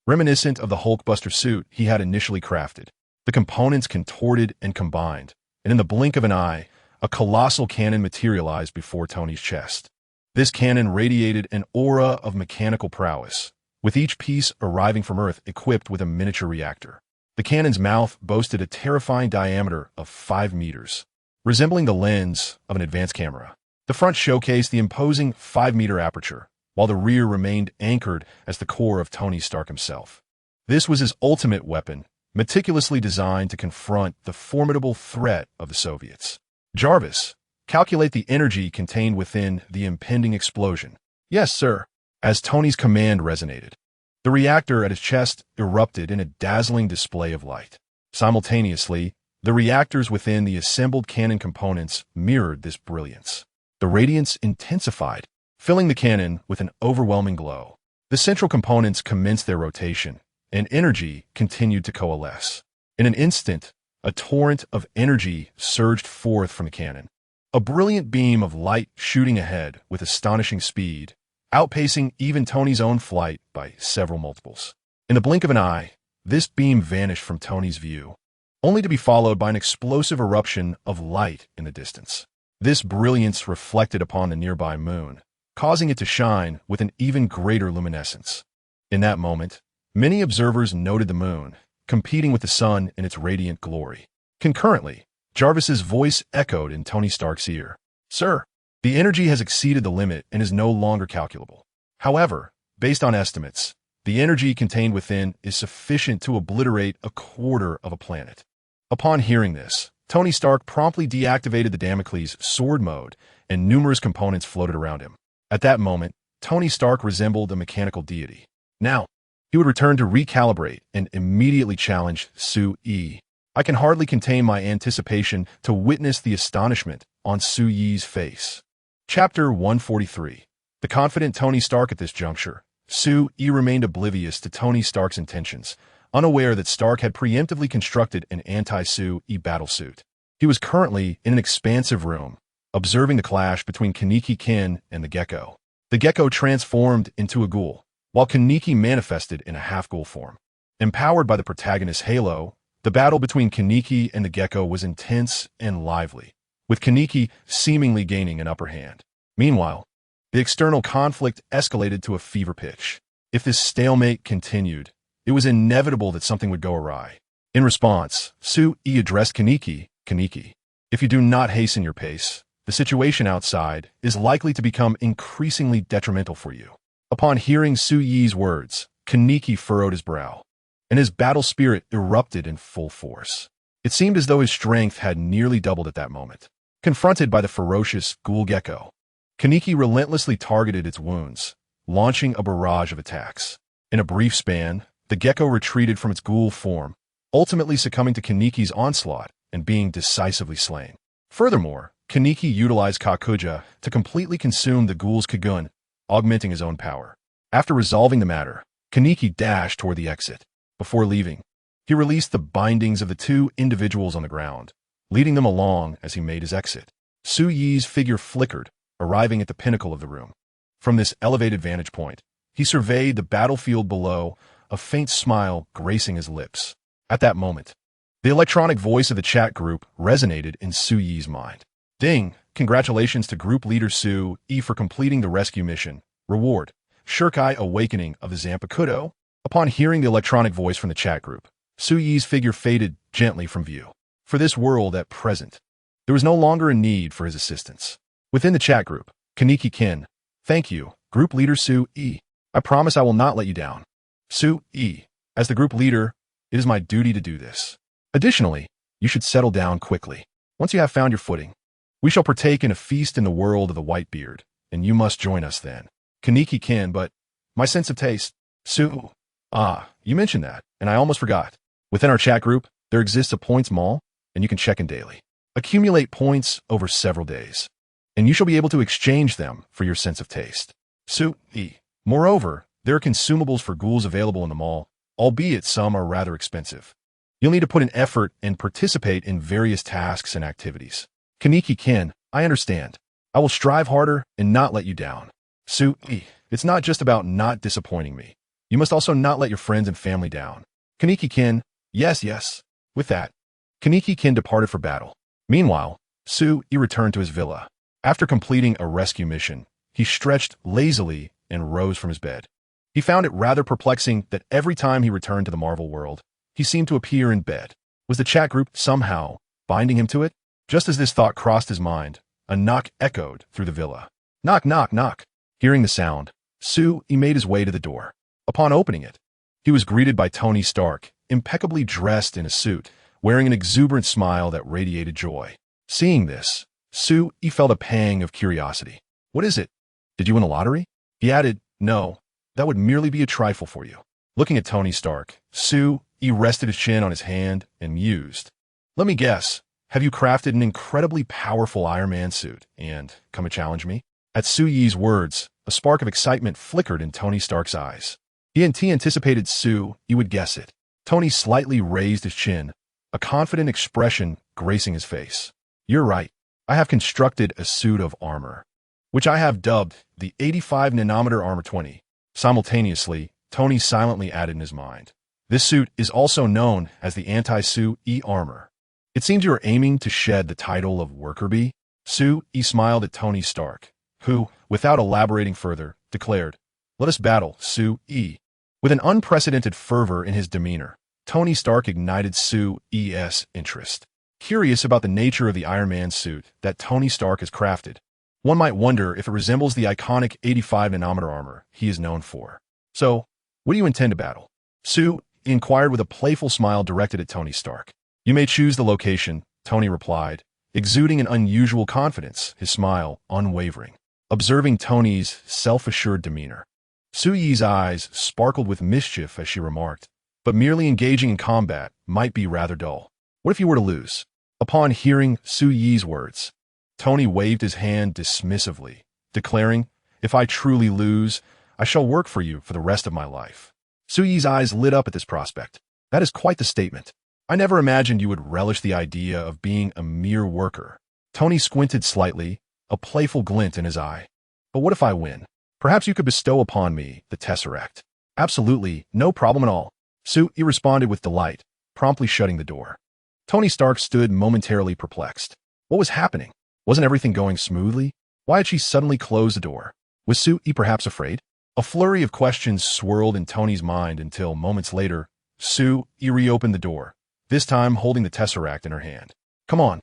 Reminiscent of the Hulkbuster suit he had initially crafted, the components contorted and combined, and in the blink of an eye, a colossal cannon materialized before Tony's chest. This cannon radiated an aura of mechanical prowess, with each piece arriving from Earth equipped with a miniature reactor. The cannon's mouth boasted a terrifying diameter of 5 meters, resembling the lens of an advanced camera. The front showcased the imposing 5-meter aperture, while the rear remained anchored as the core of Tony Stark himself. This was his ultimate weapon, meticulously designed to confront the formidable threat of the Soviets. "Jarvis, calculate the energy contained within the impending explosion." "Yes, sir." As Tony's command resonated, the reactor at his chest erupted in a dazzling display of light. Simultaneously, the reactors within the assembled cannon components mirrored this brilliance. The radiance intensified, filling the cannon with an overwhelming glow. The central components commenced their rotation, and energy continued to coalesce. In an instant, a torrent of energy surged forth from the cannon, a brilliant beam of light shooting ahead with astonishing speed, outpacing even Tony's own flight by several multiples. In the blink of an eye, this beam vanished from Tony's view, only to be followed by an explosive eruption of light in the distance. This brilliance reflected upon the nearby moon, causing it to shine with an even greater luminescence. In that moment, many observers noted the moon, competing with the sun in its radiant glory. Concurrently, Jarvis's voice echoed in Tony Stark's ear. "Sir, the energy has exceeded the limit and is no longer calculable. However, based on estimates, the energy contained within is sufficient to obliterate a quarter of a planet." Upon hearing this, Tony Stark promptly deactivated the Damocles sword mode, and numerous components floated around him. At that moment, Tony Stark resembled a mechanical deity. Now, he would return to recalibrate and immediately challenge Su-Yi. I can hardly contain my anticipation to witness the astonishment on Su-Yi's face. Chapter 143. The confident Tony Stark at this juncture, Su-Yi remained oblivious to Tony Stark's intentions, unaware that Stark had preemptively constructed an anti-Su-Yi battlesuit. He was currently in an expansive room, observing the clash between Kaneki Kin and the Gecko. The Gecko transformed into a ghoul, while Kaneki manifested in a half-ghoul form. Empowered by the protagonist's halo, the battle between Kaneki and the Gecko was intense and lively, with Kaneki seemingly gaining an upper hand. Meanwhile, the external conflict escalated to a fever pitch. If this stalemate continued, it was inevitable that something would go awry. In response, Su-Yi addressed Kaneki, "Kaneki, if you do not hasten your pace, the situation outside is likely to become increasingly detrimental for you." Upon hearing Su-Yi's words, Kaneki furrowed his brow, and his battle spirit erupted in full force. It seemed as though his strength had nearly doubled at that moment. Confronted by the ferocious ghoul Gecko, Kaneki relentlessly targeted its wounds, launching a barrage of attacks. In a brief span, the Gecko retreated from its ghoul form, ultimately succumbing to Kaneki's onslaught and being decisively slain. Furthermore, Kaneki utilized Kakuja to completely consume the ghoul's Kagun, augmenting his own power. After resolving the matter, Kaneki dashed toward the exit. Before leaving, he released the bindings of the two individuals on the ground, leading them along as he made his exit. Su-Yi's figure flickered, arriving at the pinnacle of the room. From this elevated vantage point, he surveyed the battlefield below, a faint smile gracing his lips. At that moment, the electronic voice of the chat group resonated in Su-Yi's mind. "Ding! Congratulations to Group Leader Su-Yi for completing the rescue mission. Reward: Shirkai Awakening of the Zanpakuto." Upon hearing the electronic voice from the chat group, Su-Yi's figure faded gently from view. For this world at present, there was no longer a need for his assistance. Within the chat group, Kaneki Kin, "Thank you, Group Leader Su-Yi. I promise I will not let you down. Su-e, as the group leader, it is my duty to do this. Additionally, you should settle down quickly. Once you have found your footing, we shall partake in a feast in the world of the Whitebeard, and you must join us then. Kaneki can, but my sense of taste. Su. Ah, you mentioned that, and I almost forgot. Within our chat group, there exists a points mall, and you can check in daily. Accumulate points over several days, and you shall be able to exchange them for your sense of taste. Su-e. Moreover, there are consumables for ghouls available in the mall, albeit some are rather expensive. You'll need to put in effort and participate in various tasks and activities. Kaneki-kin, I understand. I will strive harder and not let you down. Su-e. It's not just about not disappointing me. You must also not let your friends and family down. Kaneki-kin, yes. With that, Kaneki-kin departed for battle. Meanwhile, Su-e returned to his villa. After completing a rescue mission, he stretched lazily and rose from his bed. He found it rather perplexing that every time he returned to the Marvel world, he seemed to appear in bed. Was the chat group somehow binding him to it? Just as this thought crossed his mind, a knock echoed through the villa. Knock, knock, knock. Hearing the sound, Su-e made his way to the door. Upon opening it, he was greeted by Tony Stark, impeccably dressed in a suit, wearing an exuberant smile that radiated joy. Seeing this, Su-e felt a pang of curiosity. What is it? Did you win a lottery? He added, no, that would merely be a trifle for you. Looking at Tony Stark, Su-e rested his chin on his hand and mused. Let me guess, have you crafted an incredibly powerful Iron Man suit and come to challenge me? At Su-e's words, a spark of excitement flickered in Tony Stark's eyes. He anticipated Su-e would guess it. Tony slightly raised his chin, a confident expression gracing his face. You're right. I have constructed a suit of armor, which I have dubbed the 85-nanometer Armor 20. Simultaneously, Tony silently added in his mind. This suit is also known as the anti-Su-e armor. It seems you are aiming to shed the title of Worker Bee? Su-e smiled at Tony Stark, who, without elaborating further, declared, let us battle, Su-e. With an unprecedented fervor in his demeanor, Tony Stark ignited Su-e's interest. Curious about the nature of the Iron Man suit that Tony Stark has crafted, one might wonder if it resembles the iconic 85-nanometer armor he is known for. So, what do you intend to battle? Su-e inquired with a playful smile directed at Tony Stark. You may choose the location, Tony replied, exuding an unusual confidence, his smile unwavering. Observing Tony's self-assured demeanor, Su-e's eyes sparkled with mischief as she remarked, but merely engaging in combat might be rather dull. What if you were to lose? Upon hearing Su-e's words, Tony waved his hand dismissively, declaring, if I truly lose, I shall work for you for the rest of my life. Su-e's eyes lit up at this prospect. That is quite the statement. I never imagined you would relish the idea of being a mere worker. Tony squinted slightly, a playful glint in his eye. But what if I win? Perhaps you could bestow upon me the Tesseract. Absolutely, no problem at all. Su-e responded with delight, promptly shutting the door. Tony Stark stood momentarily perplexed. What was happening? Wasn't everything going smoothly? Why had she suddenly closed the door? Was Su-e perhaps afraid? A flurry of questions swirled in Tony's mind until, moments later, Su-e reopened the door, this time holding the Tesseract in her hand. Come on,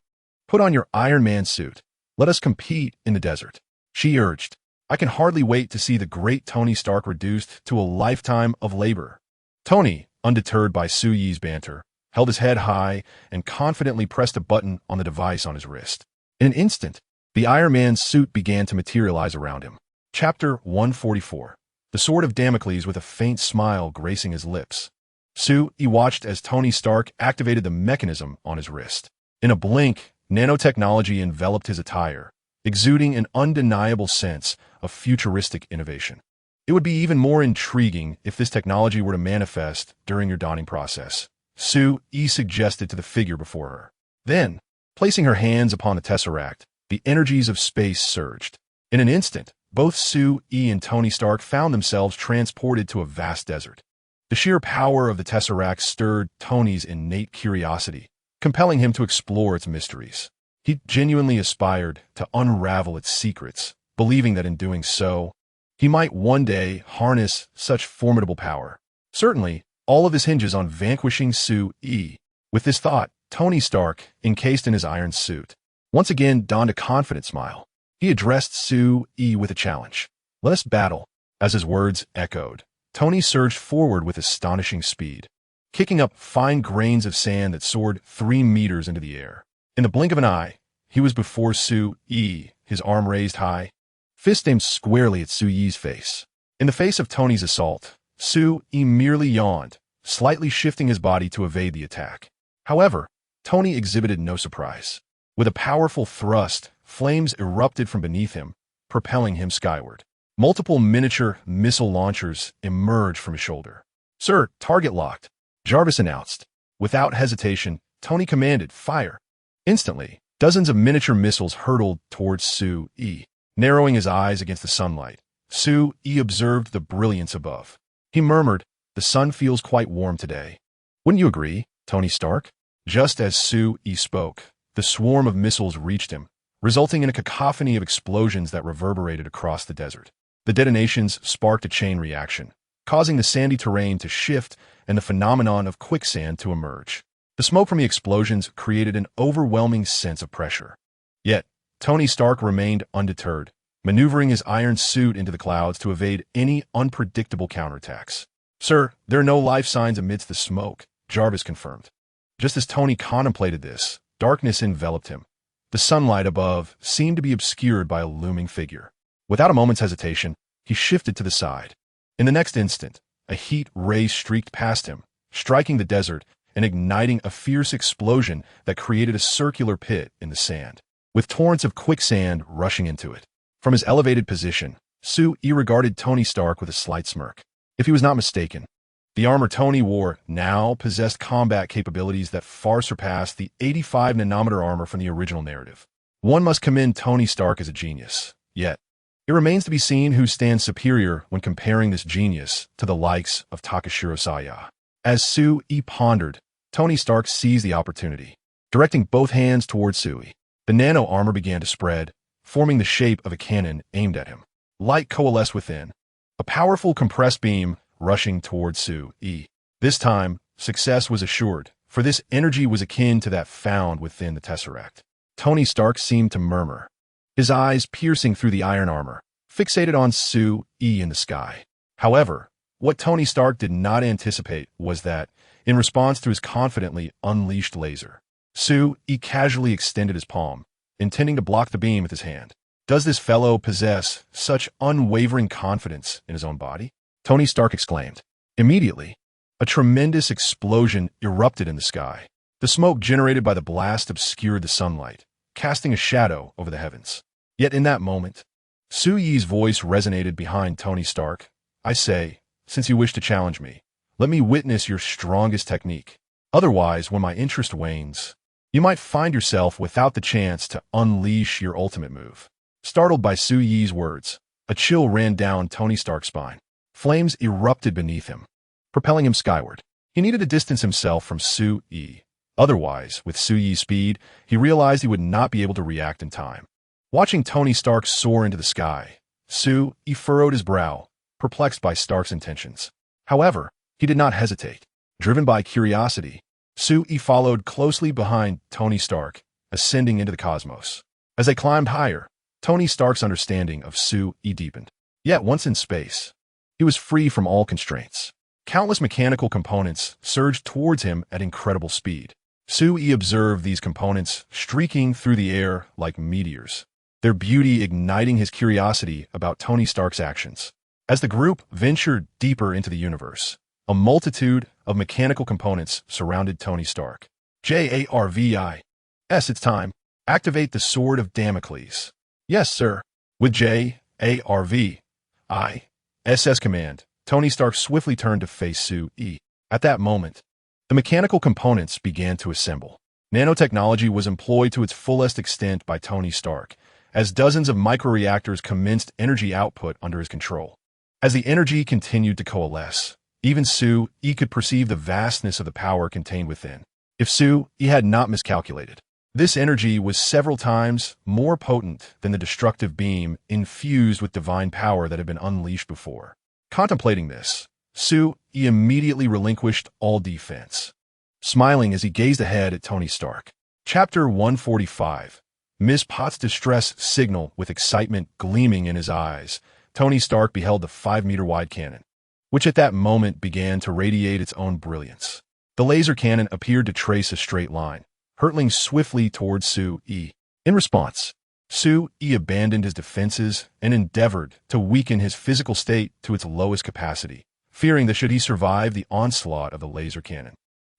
put on your Iron Man suit. Let us compete in the desert, she urged. I can hardly wait to see the great Tony Stark reduced to a lifetime of labor. Tony, undeterred by Su-e's banter, held his head high and confidently pressed a button on the device on his wrist. In an instant, the Iron Man's suit began to materialize around him. Chapter 144. The Sword of Damocles with a faint smile gracing his lips. Su-e watched as Tony Stark activated the mechanism on his wrist. In a blink, nanotechnology enveloped his attire, exuding an undeniable sense of futuristic innovation. It would be even more intriguing if this technology were to manifest during your donning process, Su-e suggested to the figure before her. Then, placing her hands upon the Tesseract, the energies of space surged. In an instant, both Su-e and Tony Stark found themselves transported to a vast desert. The sheer power of the Tesseract stirred Tony's innate curiosity, compelling him to explore its mysteries. He genuinely aspired to unravel its secrets, believing that in doing so, he might one day harness such formidable power. Certainly, all of this hinges on vanquishing Su-e. With this thought, Tony Stark, encased in his iron suit, once again donned a confident smile. He addressed Su-e with a challenge. Let us battle. As his words echoed, Tony surged forward with astonishing speed, kicking up fine grains of sand that soared 3 meters into the air. In the blink of an eye, he was before Su Yi, his arm raised high, fist aimed squarely at Su Yi's face. In the face of Tony's assault, Su Yi merely yawned, slightly shifting his body to evade the attack. However, Tony exhibited no surprise. With a powerful thrust, flames erupted from beneath him, propelling him skyward. Multiple miniature missile launchers emerged from his shoulder. "Sir, target locked," Jarvis announced. Without hesitation, Tony commanded, "Fire." Instantly, dozens of miniature missiles hurtled towards Su Yi. Narrowing his eyes against the sunlight, Su Yi observed the brilliance above. He murmured, "The sun feels quite warm today. Wouldn't you agree, Tony Stark?" Just as Su Yi spoke, the swarm of missiles reached him, resulting in a cacophony of explosions that reverberated across the desert. The detonations sparked a chain reaction, causing the sandy terrain to shift and the phenomenon of quicksand to emerge. The smoke from the explosions created an overwhelming sense of pressure. Yet, Tony Stark remained undeterred, maneuvering his iron suit into the clouds to evade any unpredictable counterattacks. "Sir, there are no life signs amidst the smoke," Jarvis confirmed. Just as Tony contemplated this, darkness enveloped him. The sunlight above seemed to be obscured by a looming figure. Without a moment's hesitation, he shifted to the side. In the next instant, a heat ray streaked past him, striking the desert and igniting a fierce explosion that created a circular pit in the sand, with torrents of quicksand rushing into it. From his elevated position, Su Yi regarded Tony Stark with a slight smirk. If he was not mistaken, the armor Tony wore now possessed combat capabilities that far surpassed the 85-nanometer armor from the original narrative. One must commend Tony Stark as a genius. Yet, it remains to be seen who stands superior when comparing this genius to the likes of Takashiro Saya. As Su Yi pondered, Tony Stark seized the opportunity. Directing both hands towards Su Yi, the nano armor began to spread, forming the shape of a cannon aimed at him. Light coalesced within, a powerful compressed beam rushing towards Su Yi. This time, success was assured, for this energy was akin to that found within the Tesseract. Tony Stark seemed to murmur, his eyes piercing through the iron armor, fixated on Su Yi in the sky. However, what Tony Stark did not anticipate was that, in response to his confidently unleashed laser, Su Yi casually extended his palm, intending to block the beam with his hand. Does this fellow possess such unwavering confidence in his own body? Tony Stark exclaimed. Immediately, a tremendous explosion erupted in the sky. The smoke generated by the blast obscured the sunlight, casting a shadow over the heavens. Yet in that moment, Su Yi's voice resonated behind Tony Stark. "I say, since you wish to challenge me, let me witness your strongest technique. Otherwise, when my interest wanes, you might find yourself without the chance to unleash your ultimate move." Startled by Su Yi's words, a chill ran down Tony Stark's spine. Flames erupted beneath him, propelling him skyward. He needed to distance himself from Su Yi. Otherwise, with Su Yi's speed, he realized he would not be able to react in time. Watching Tony Stark soar into the sky, Su Yi furrowed his brow, perplexed by Stark's intentions. However, he did not hesitate. Driven by curiosity, Su Yi followed closely behind Tony Stark, ascending into the cosmos. As they climbed higher, Tony Stark's understanding of Su Yi deepened. Yet once in space, he was free from all constraints. Countless mechanical components surged towards him at incredible speed. Su Yi observed these components streaking through the air like meteors, their beauty igniting his curiosity about Tony Stark's actions. As the group ventured deeper into the universe, a multitude of mechanical components surrounded Tony Stark. Jarvis, it's time. Activate the Sword of Damocles. Yes, sir. With Jarvis command, Tony Stark swiftly turned to face Su Yi. At that moment, the mechanical components began to assemble. Nanotechnology was employed to its fullest extent by Tony Stark, as dozens of microreactors commenced energy output under his control. As the energy continued to coalesce, even Su Yi could perceive the vastness of the power contained within. If Su Yi had not miscalculated, this energy was several times more potent than the destructive beam infused with divine power that had been unleashed before. Contemplating this, Su Yi immediately relinquished all defense, smiling as he gazed ahead at Tony Stark. Chapter 145. Miss Potts' distress signal with excitement gleaming in his eyes Tony Stark beheld the 5-meter-wide cannon, which at that moment began to radiate its own brilliance. The laser cannon appeared to trace a straight line, hurtling swiftly towards Sue-Yi. In response, Sue-Yi abandoned his defenses and endeavored to weaken his physical state to its lowest capacity, fearing that should he survive the onslaught of the laser cannon,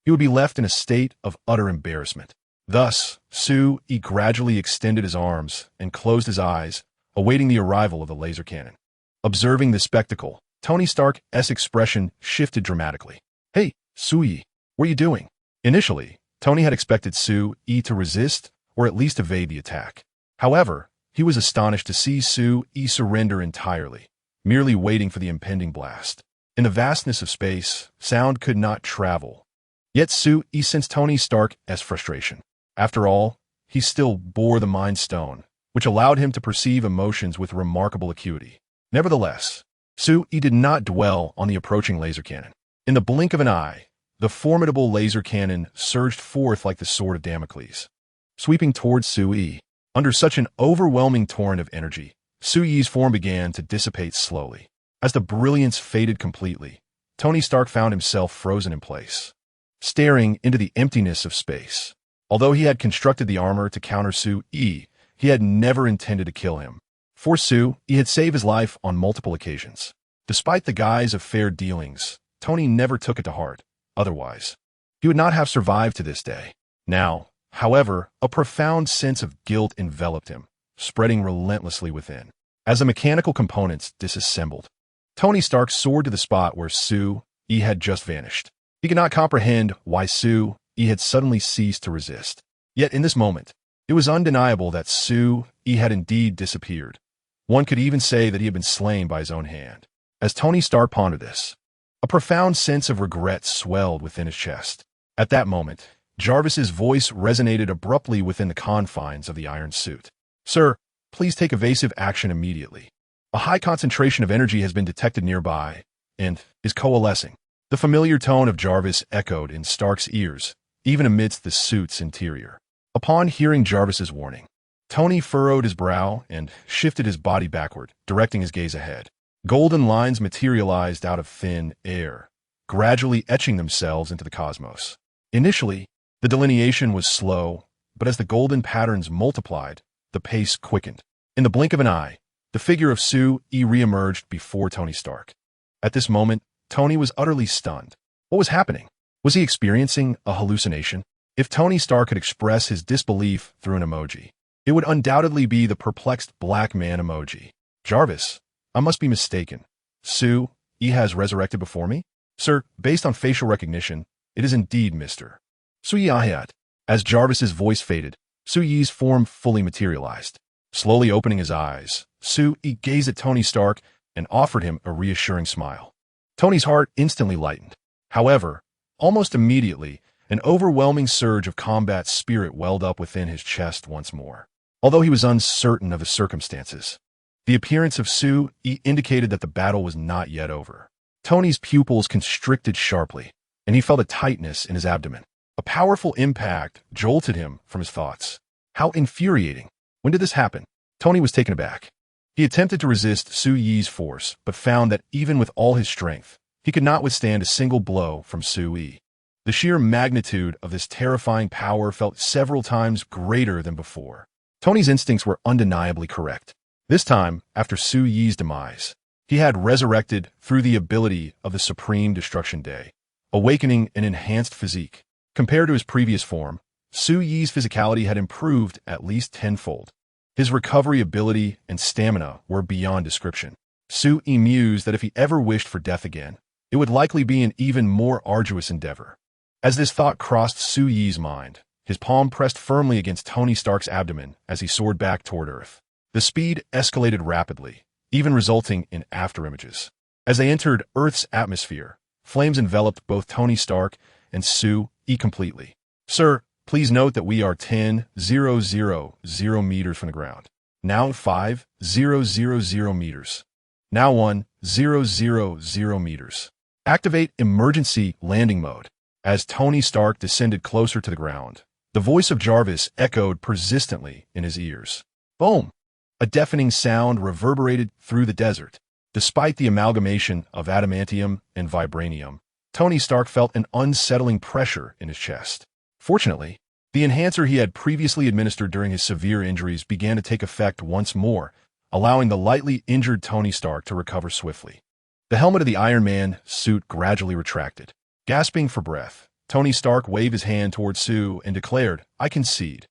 he would be left in a state of utter embarrassment. Thus, Sue-Yi gradually extended his arms and closed his eyes, awaiting the arrival of the laser cannon. Observing this spectacle, Tony Stark's expression shifted dramatically. "Hey, Sue-Yi, what are you doing?" Initially, Tony had expected Sue-Yi to resist or at least evade the attack. However, he was astonished to see Sue-Yi surrender entirely, merely waiting for the impending blast. In the vastness of space, sound could not travel. Yet Sue-Yi sensed Tony Stark's frustration. After all, he still bore the Mind Stone, which allowed him to perceive emotions with remarkable acuity. Nevertheless, Sue-Yi did not dwell on the approaching laser cannon. In the blink of an eye, the formidable laser cannon surged forth like the sword of Damocles, sweeping towards Sue-Yi. Under such an overwhelming torrent of energy, Sue-Yi's form began to dissipate slowly. As the brilliance faded completely, Tony Stark found himself frozen in place, staring into the emptiness of space. Although he had constructed the armor to counter Sue-Yi, he had never intended to kill him. For Sue-Yi had saved his life on multiple occasions. Despite the guise of fair dealings, Tony never took it to heart. Otherwise, he would not have survived to this day. Now, however, a profound sense of guilt enveloped him, spreading relentlessly within. As the mechanical components disassembled, Tony Stark soared to the spot where Sue-Yi had just vanished. He could not comprehend why Sue-Yi had suddenly ceased to resist. Yet in this moment, it was undeniable that Sue-Yi had indeed disappeared. One could even say that he had been slain by his own hand. As Tony Stark pondered this, a profound sense of regret swelled within his chest. At that moment, Jarvis's voice resonated abruptly within the confines of the iron suit. "Sir, please take evasive action immediately. A high concentration of energy has been detected nearby and is coalescing." The familiar tone of Jarvis echoed in Stark's ears, even amidst the suit's interior. Upon hearing Jarvis's warning, Tony furrowed his brow and shifted his body backward, directing his gaze ahead. Golden lines materialized out of thin air, gradually etching themselves into the cosmos. Initially, the delineation was slow, but as the golden patterns multiplied, the pace quickened. In the blink of an eye, the figure of Sue-Yi reemerged before Tony Stark. At this moment, Tony was utterly stunned. What was happening? Was he experiencing a hallucination? If Tony Stark could express his disbelief through an emoji, it would undoubtedly be the perplexed black man emoji. "Jarvis, I must be mistaken. Sue-Yi has resurrected before me? Sir, based on facial recognition, it is indeed Mr. Sue-Yi." As Jarvis's voice faded, Sue-Yi's form fully materialized. Slowly opening his eyes, Sue-Yi gazed at Tony Stark and offered him a reassuring smile. Tony's heart instantly lightened. However, almost immediately, an overwhelming surge of combat spirit welled up within his chest once more. Although he was uncertain of the circumstances, the appearance of Sue-Yi indicated that the battle was not yet over. Tony's pupils constricted sharply, and he felt a tightness in his abdomen. A powerful impact jolted him from his thoughts. How infuriating. When did this happen? Tony was taken aback. He attempted to resist Sue-Yi's force, but found that even with all his strength, he could not withstand a single blow from Sue-Yi. The sheer magnitude of this terrifying power felt several times greater than before. Tony's instincts were undeniably correct. This time, after Sue-Yi's demise, he had resurrected through the ability of the Supreme Destruction Day, awakening an enhanced physique. Compared to his previous form, Sue-Yi's physicality had improved at least tenfold. His recovery ability and stamina were beyond description. Sue-Yi mused that if he ever wished for death again, it would likely be an even more arduous endeavor. As this thought crossed Sue-Yi's mind, his palm pressed firmly against Tony Stark's abdomen as he soared back toward Earth. The speed escalated rapidly, even resulting in afterimages. As they entered Earth's atmosphere, flames enveloped both Tony Stark and Sue-Yi completely. "Sir, please note that we are 10,000 meters from the ground. Now 5,000 meters. Now 1,000 meters. Activate emergency landing mode." As Tony Stark descended closer to the ground, the voice of Jarvis echoed persistently in his ears. Boom! A deafening sound reverberated through the desert. Despite the amalgamation of adamantium and vibranium, Tony Stark felt an unsettling pressure in his chest. Fortunately, the enhancer he had previously administered during his severe injuries began to take effect once more, allowing the lightly injured Tony Stark to recover swiftly. The helmet of the Iron Man suit gradually retracted. Gasping for breath, Tony Stark waved his hand towards Sue and declared, I concede.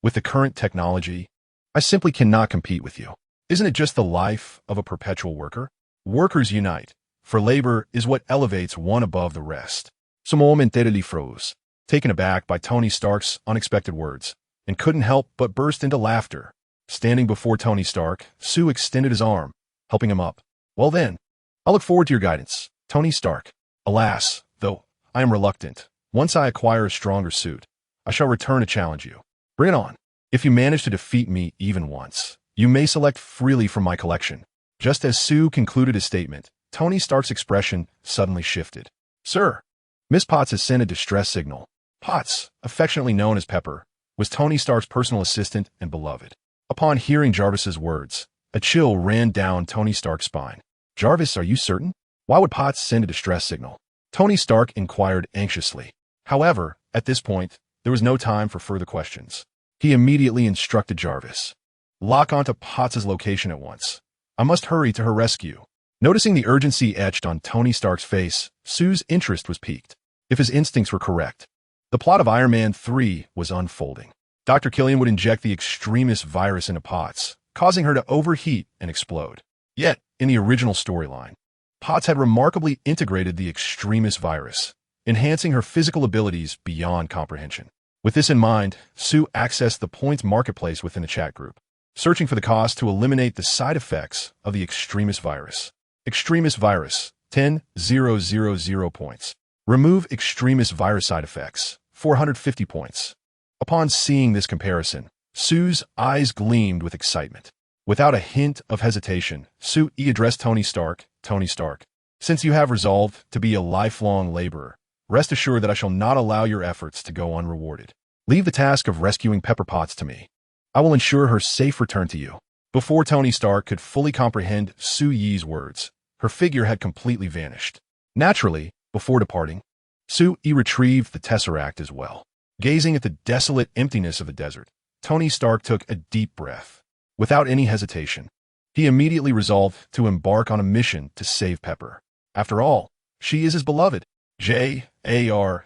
With the current technology, I simply cannot compete with you. Isn't it just the life of a perpetual worker? Workers unite, for labor is what elevates one above the rest. So momentarily froze, taken aback by Tony Stark's unexpected words, and couldn't help but burst into laughter. Standing before Tony Stark, Sue extended his arm, helping him up. Well then, I look forward to your guidance, Tony Stark. Alas, though, I am reluctant. Once I acquire a stronger suit, I shall return to challenge you. Bring it on. If you manage to defeat me even once, you may select freely from my collection. Just as Sue concluded his statement, Tony Stark's expression suddenly shifted. Sir, Miss Potts has sent a distress signal. Potts, affectionately known as Pepper, was Tony Stark's personal assistant and beloved. Upon hearing Jarvis's words, a chill ran down Tony Stark's spine. Jarvis, are you certain? Why would Potts send a distress signal? Tony Stark inquired anxiously. However, at this point, there was no time for further questions. He immediately instructed Jarvis. Lock onto Potts' location at once. I must hurry to her rescue. Noticing the urgency etched on Tony Stark's face, Sue's interest was piqued. If his instincts were correct, the plot of Iron Man 3 was unfolding. Dr. Killian would inject the extremist virus into Potts, causing her to overheat and explode. Yet, in the original storyline, Potts had remarkably integrated the extremist virus, enhancing her physical abilities beyond comprehension. With this in mind, Sue accessed the points marketplace within the chat group, searching for the cost to eliminate the side effects of the extremist virus. Extremist virus, 10,000 points. Remove extremist virus side effects, 450 points. Upon seeing this comparison, Sue's eyes gleamed with excitement. Without a hint of hesitation, Sue addressed Tony Stark. Tony Stark, since you have resolved to be a lifelong laborer, rest assured that I shall not allow your efforts to go unrewarded. Leave the task of rescuing Pepper Potts to me. I will ensure her safe return to you. Before Tony Stark could fully comprehend Sue Yi's words, her figure had completely vanished. Naturally, before departing, Sue retrieved the Tesseract as well. Gazing at the desolate emptiness of the desert, Tony Stark took a deep breath. Without any hesitation, he immediately resolved to embark on a mission to save Pepper. After all, she is his beloved. JARVIS,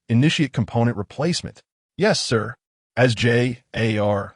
initiate component replacement. Yes, sir. As JARVIS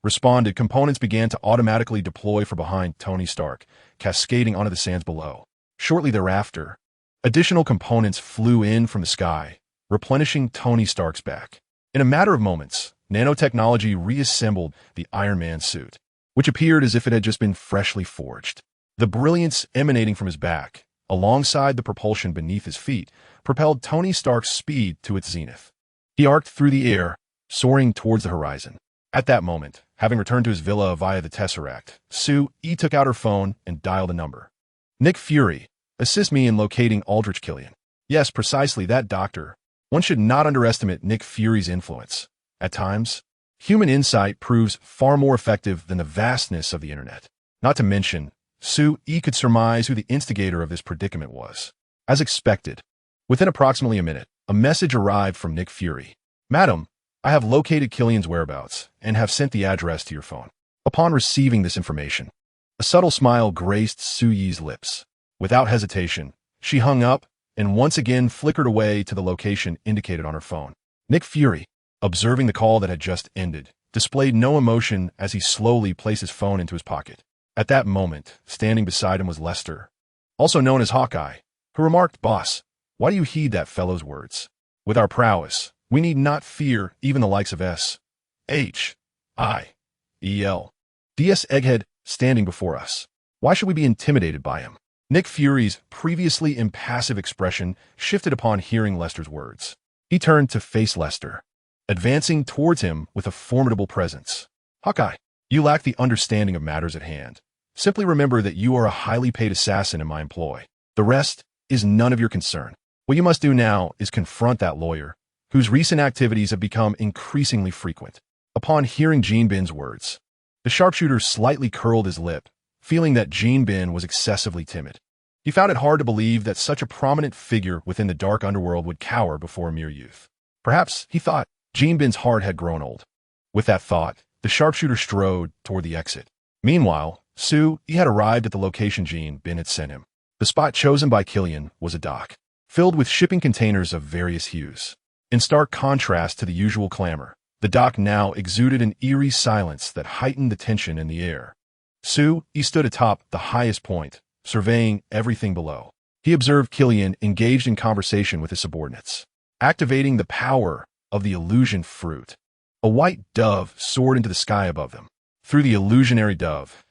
responded, components began to automatically deploy from behind Tony Stark, cascading onto the sands below. Shortly thereafter, additional components flew in from the sky, replenishing Tony Stark's back. In a matter of moments, nanotechnology reassembled the Iron Man suit, which appeared as if it had just been freshly forged. The brilliance emanating from his back, alongside the propulsion beneath his feet, propelled Tony Stark's speed to its zenith. He arced through the air, soaring towards the horizon. At that moment, having returned to his villa via the Tesseract, Sue took out her phone and dialed a number. Nick Fury, assist me in locating Aldrich Killian. Yes, precisely that, Doctor. One should not underestimate Nick Fury's influence. At times, human insight proves far more effective than the vastness of the internet. Not to mention, Sue could surmise who the instigator of this predicament was. As expected, within approximately a minute, a message arrived from Nick Fury. Madam, I have located Killian's whereabouts and have sent the address to your phone. Upon receiving this information, a subtle smile graced Sue Yi's lips. Without hesitation, she hung up and once again flickered away to the location indicated on her phone. Nick Fury, observing the call that had just ended, displayed no emotion as he slowly placed his phone into his pocket. At that moment, standing beside him was Lester, also known as Hawkeye, who remarked, Boss, why do you heed that fellow's words? With our prowess, we need not fear even the likes of S.H.I.E.L. DS Egghead standing before us. Why should we be intimidated by him? Nick Fury's previously impassive expression shifted upon hearing Lester's words. He turned to face Lester, advancing towards him with a formidable presence. Hawkeye, you lack the understanding of matters at hand. Simply remember that you are a highly paid assassin in my employ. The rest is none of your concern. What you must do now is confront that lawyer, whose recent activities have become increasingly frequent. Upon hearing Jinbin's words, the sharpshooter slightly curled his lip, feeling that Jinbin was excessively timid. He found it hard to believe that such a prominent figure within the dark underworld would cower before a mere youth. Perhaps, he thought, Jinbin's heart had grown old. With that thought, the sharpshooter strode toward the exit. Meanwhile, He had arrived at the location Jinbin had sent him. The spot chosen by Killian was a dock, filled with shipping containers of various hues. In stark contrast to the usual clamor, the dock now exuded an eerie silence that heightened the tension in the air. He stood atop the highest point, surveying everything below. He observed Killian engaged in conversation with his subordinates, activating the power of the illusion fruit. A white dove soared into the sky above them. Through the illusionary dove,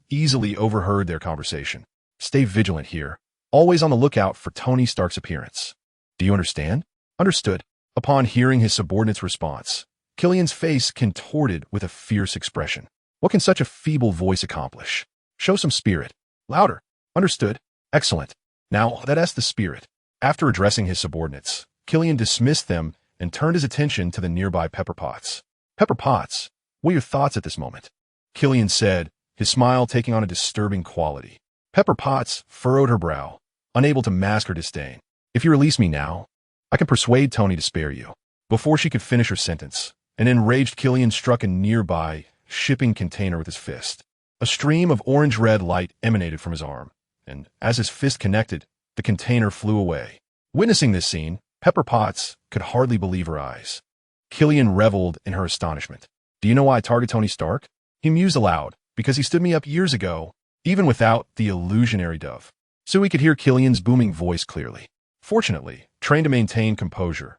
easily overheard their conversation. Stay vigilant here, always on the lookout for Tony Stark's appearance. Do you understand? Understood. Upon hearing his subordinate's response, Killian's face contorted with a fierce expression. What can such a feeble voice accomplish? Show some spirit. Louder. Understood. Excellent. Now, that's the spirit. After addressing his subordinates, Killian dismissed them and turned his attention to the nearby pepper pots. Pepper pots, what are your thoughts at this moment? Killian said, his smile taking on a disturbing quality. Pepper Potts furrowed her brow, unable to mask her disdain. If you release me now, I can persuade Tony to spare you. Before she could finish her sentence, an enraged Killian struck a nearby shipping container with his fist. A stream of orange-red light emanated from his arm, and as his fist connected, the container flew away. Witnessing this scene, Pepper Potts could hardly believe her eyes. Killian reveled in her astonishment. Do you know why I target Tony Stark? He mused aloud, because he stood me up years ago, even without the illusionary dove. He could hear Killian's booming voice clearly. Fortunately, trained to maintain composure,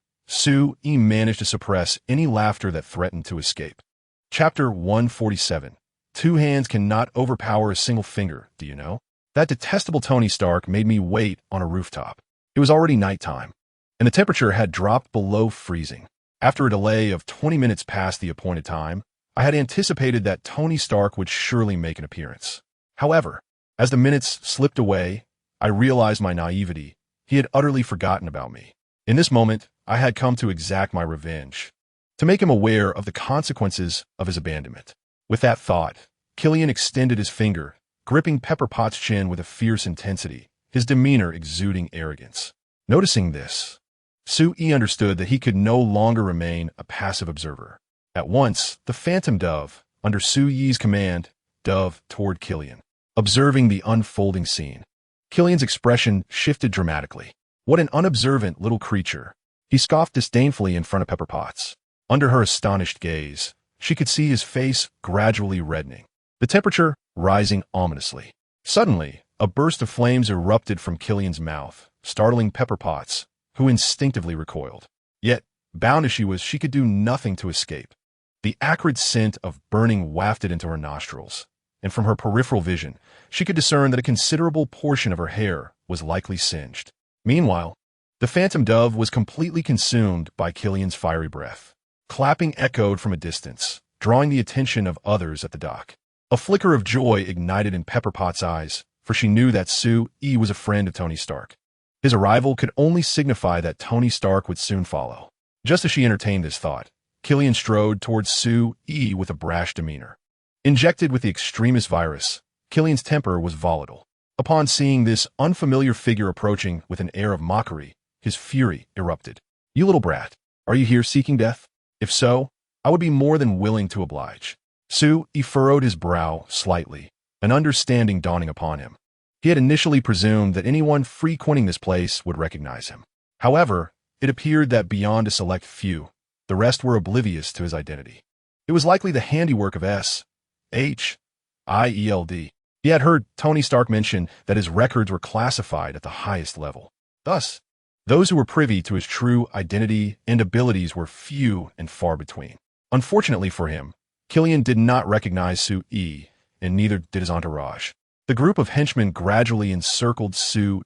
He managed to suppress any laughter that threatened to escape. Chapter 147. Two hands cannot overpower a single finger, do you know? That detestable Tony Stark made me wait on a rooftop. It was already nighttime, and the temperature had dropped below freezing. After a delay of 20 minutes past the appointed time, I had anticipated that Tony Stark would surely make an appearance. However, as the minutes slipped away, I realized my naivety. He had utterly forgotten about me. In this moment, I had come to exact my revenge, to make him aware of the consequences of his abandonment. With that thought, Killian extended his finger, gripping Pepper Potts' chin with a fierce intensity, his demeanor exuding arrogance. Noticing this, Yi understood that he could no longer remain a passive observer. At once, the phantom dove, under Yi's command, dove toward Killian. Observing the unfolding scene, Killian's expression shifted dramatically. What an unobservant little creature. He scoffed disdainfully in front of Pepper Potts. Under her astonished gaze, she could see his face gradually reddening, the temperature rising ominously. Suddenly, a burst of flames erupted from Killian's mouth, startling Pepper Potts, who instinctively recoiled. Yet, bound as she was, she could do nothing to escape. The acrid scent of burning wafted into her nostrils, and from her peripheral vision, she could discern that a considerable portion of her hair was likely singed. Meanwhile, the phantom dove was completely consumed by Killian's fiery breath. Clapping echoed from a distance, drawing the attention of others at the dock. A flicker of joy ignited in Pepper Potts' eyes, for she knew that Yi was a friend of Tony Stark. His arrival could only signify that Tony Stark would soon follow. Just as she entertained this thought, Killian strode towards Yi with a brash demeanor. Injected with the extremist virus, Killian's temper was volatile. Upon seeing this unfamiliar figure approaching with an air of mockery, his fury erupted. You little brat, are you here seeking death? If so, I would be more than willing to oblige. Yi furrowed his brow slightly, an understanding dawning upon him. He had initially presumed that anyone frequenting this place would recognize him. However, it appeared that beyond a select few, the rest were oblivious to his identity. It was likely the handiwork of S.H.I.E.L.D. He had heard Tony Stark mention that his records were classified at the highest level. Thus, those who were privy to his true identity and abilities were few and far between. Unfortunately for him, Killian did not recognize Yi, and neither did his entourage. The group of henchmen gradually encircled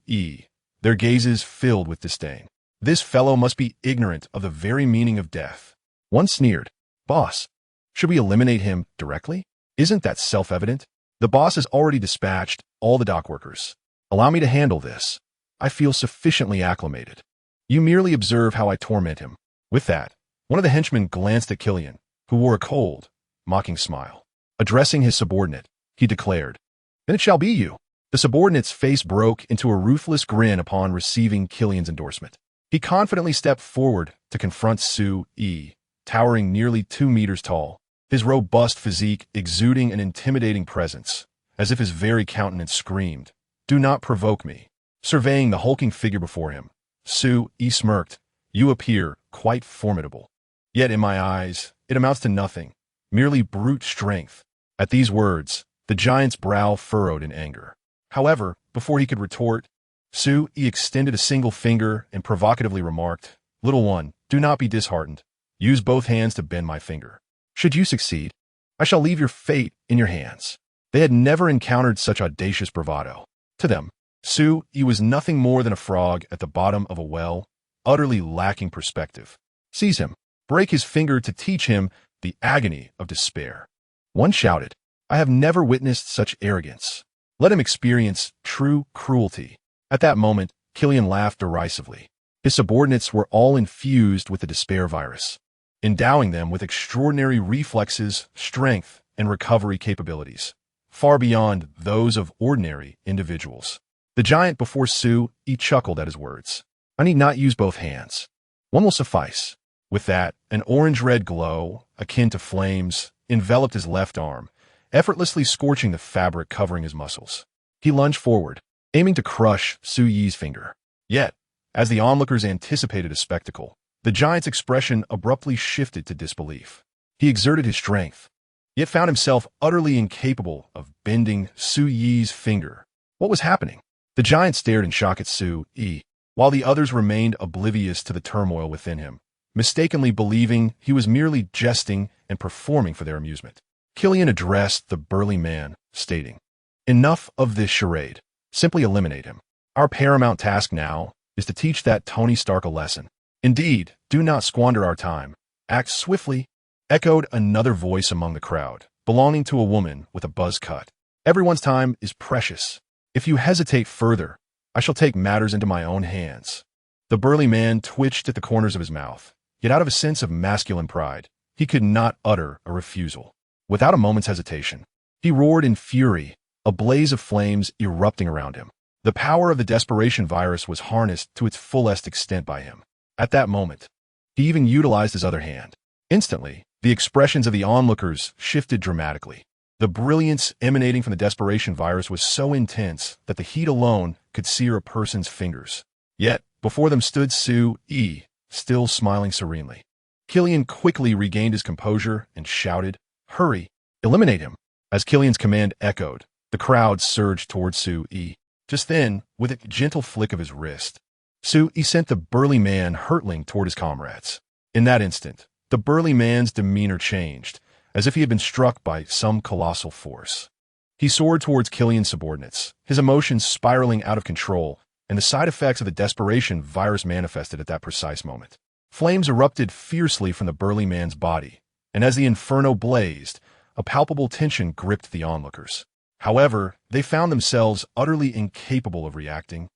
Yi, their gazes filled with disdain. This fellow must be ignorant of the very meaning of death. One sneered, Boss, should we eliminate him directly? Isn't that self-evident? The boss has already dispatched all the dock workers. Allow me to handle this. I feel sufficiently acclimated. You merely observe how I torment him." With that, one of the henchmen glanced at Killian, who wore a cold, mocking smile. Addressing his subordinate, he declared, "Then it shall be you." The subordinate's face broke into a ruthless grin upon receiving Killian's endorsement. He confidently stepped forward to confront Su-yi, towering nearly 2 meters tall, his robust physique exuding an intimidating presence, as if his very countenance screamed, "Do not provoke me." Surveying the hulking figure before him, Su-yi smirked, "You appear quite formidable. Yet in my eyes, it amounts to nothing, merely brute strength." At these words, the giant's brow furrowed in anger. However, before he could retort, Su-yi extended a single finger and provocatively remarked, "Little one, do not be disheartened. Use both hands to bend my finger. Should you succeed, I shall leave your fate in your hands." They had never encountered such audacious bravado. To them, Su-yi was nothing more than a frog at the bottom of a well, utterly lacking perspective. Seize him, break his finger to teach him the agony of despair. One shouted, "I have never witnessed such arrogance. Let him experience true cruelty." At that moment, Killian laughed derisively. His subordinates were all infused with the despair virus, endowing them with extraordinary reflexes, strength, and recovery capabilities, far beyond those of ordinary individuals. The giant before Su-yi chuckled at his words. "I need not use both hands. One will suffice." With that, an orange-red glow, akin to flames, enveloped his left arm, effortlessly scorching the fabric covering his muscles. He lunged forward, aiming to crush Su-yi's finger. Yet, as the onlookers anticipated a spectacle, the giant's expression abruptly shifted to disbelief. He exerted his strength, yet found himself utterly incapable of bending Su-yi's finger. What was happening? The giant stared in shock at Su-yi, while the others remained oblivious to the turmoil within him, mistakenly believing he was merely jesting and performing for their amusement. Killian addressed the burly man, stating, "Enough of this charade. Simply eliminate him. Our paramount task now is to teach that Tony Stark a lesson. Indeed, do not squander our time. Act swiftly," echoed another voice among the crowd, belonging to a woman with a buzz cut. "Everyone's time is precious. If you hesitate further, I shall take matters into my own hands." The burly man twitched at the corners of his mouth, yet out of a sense of masculine pride, he could not utter a refusal. Without a moment's hesitation, he roared in fury, a blaze of flames erupting around him. The power of the desperation virus was harnessed to its fullest extent by him. At that moment, he even utilized his other hand. Instantly, the expressions of the onlookers shifted dramatically. The brilliance emanating from the desperation virus was so intense that the heat alone could sear a person's fingers. Yet, before them stood Su-yi, still smiling serenely. Killian quickly regained his composure and shouted, "Hurry! Eliminate him!" As Killian's command echoed, the crowd surged towards Su-yi. Just then, with a gentle flick of his wrist, Su-yi sent the burly man hurtling toward his comrades. In that instant, the burly man's demeanor changed, as if he had been struck by some colossal force. He soared towards Killian's subordinates, his emotions spiraling out of control, and the side effects of the desperation virus manifested at that precise moment. Flames erupted fiercely from the burly man's body, and as the inferno blazed, a palpable tension gripped the onlookers. However, they found themselves utterly incapable of reacting,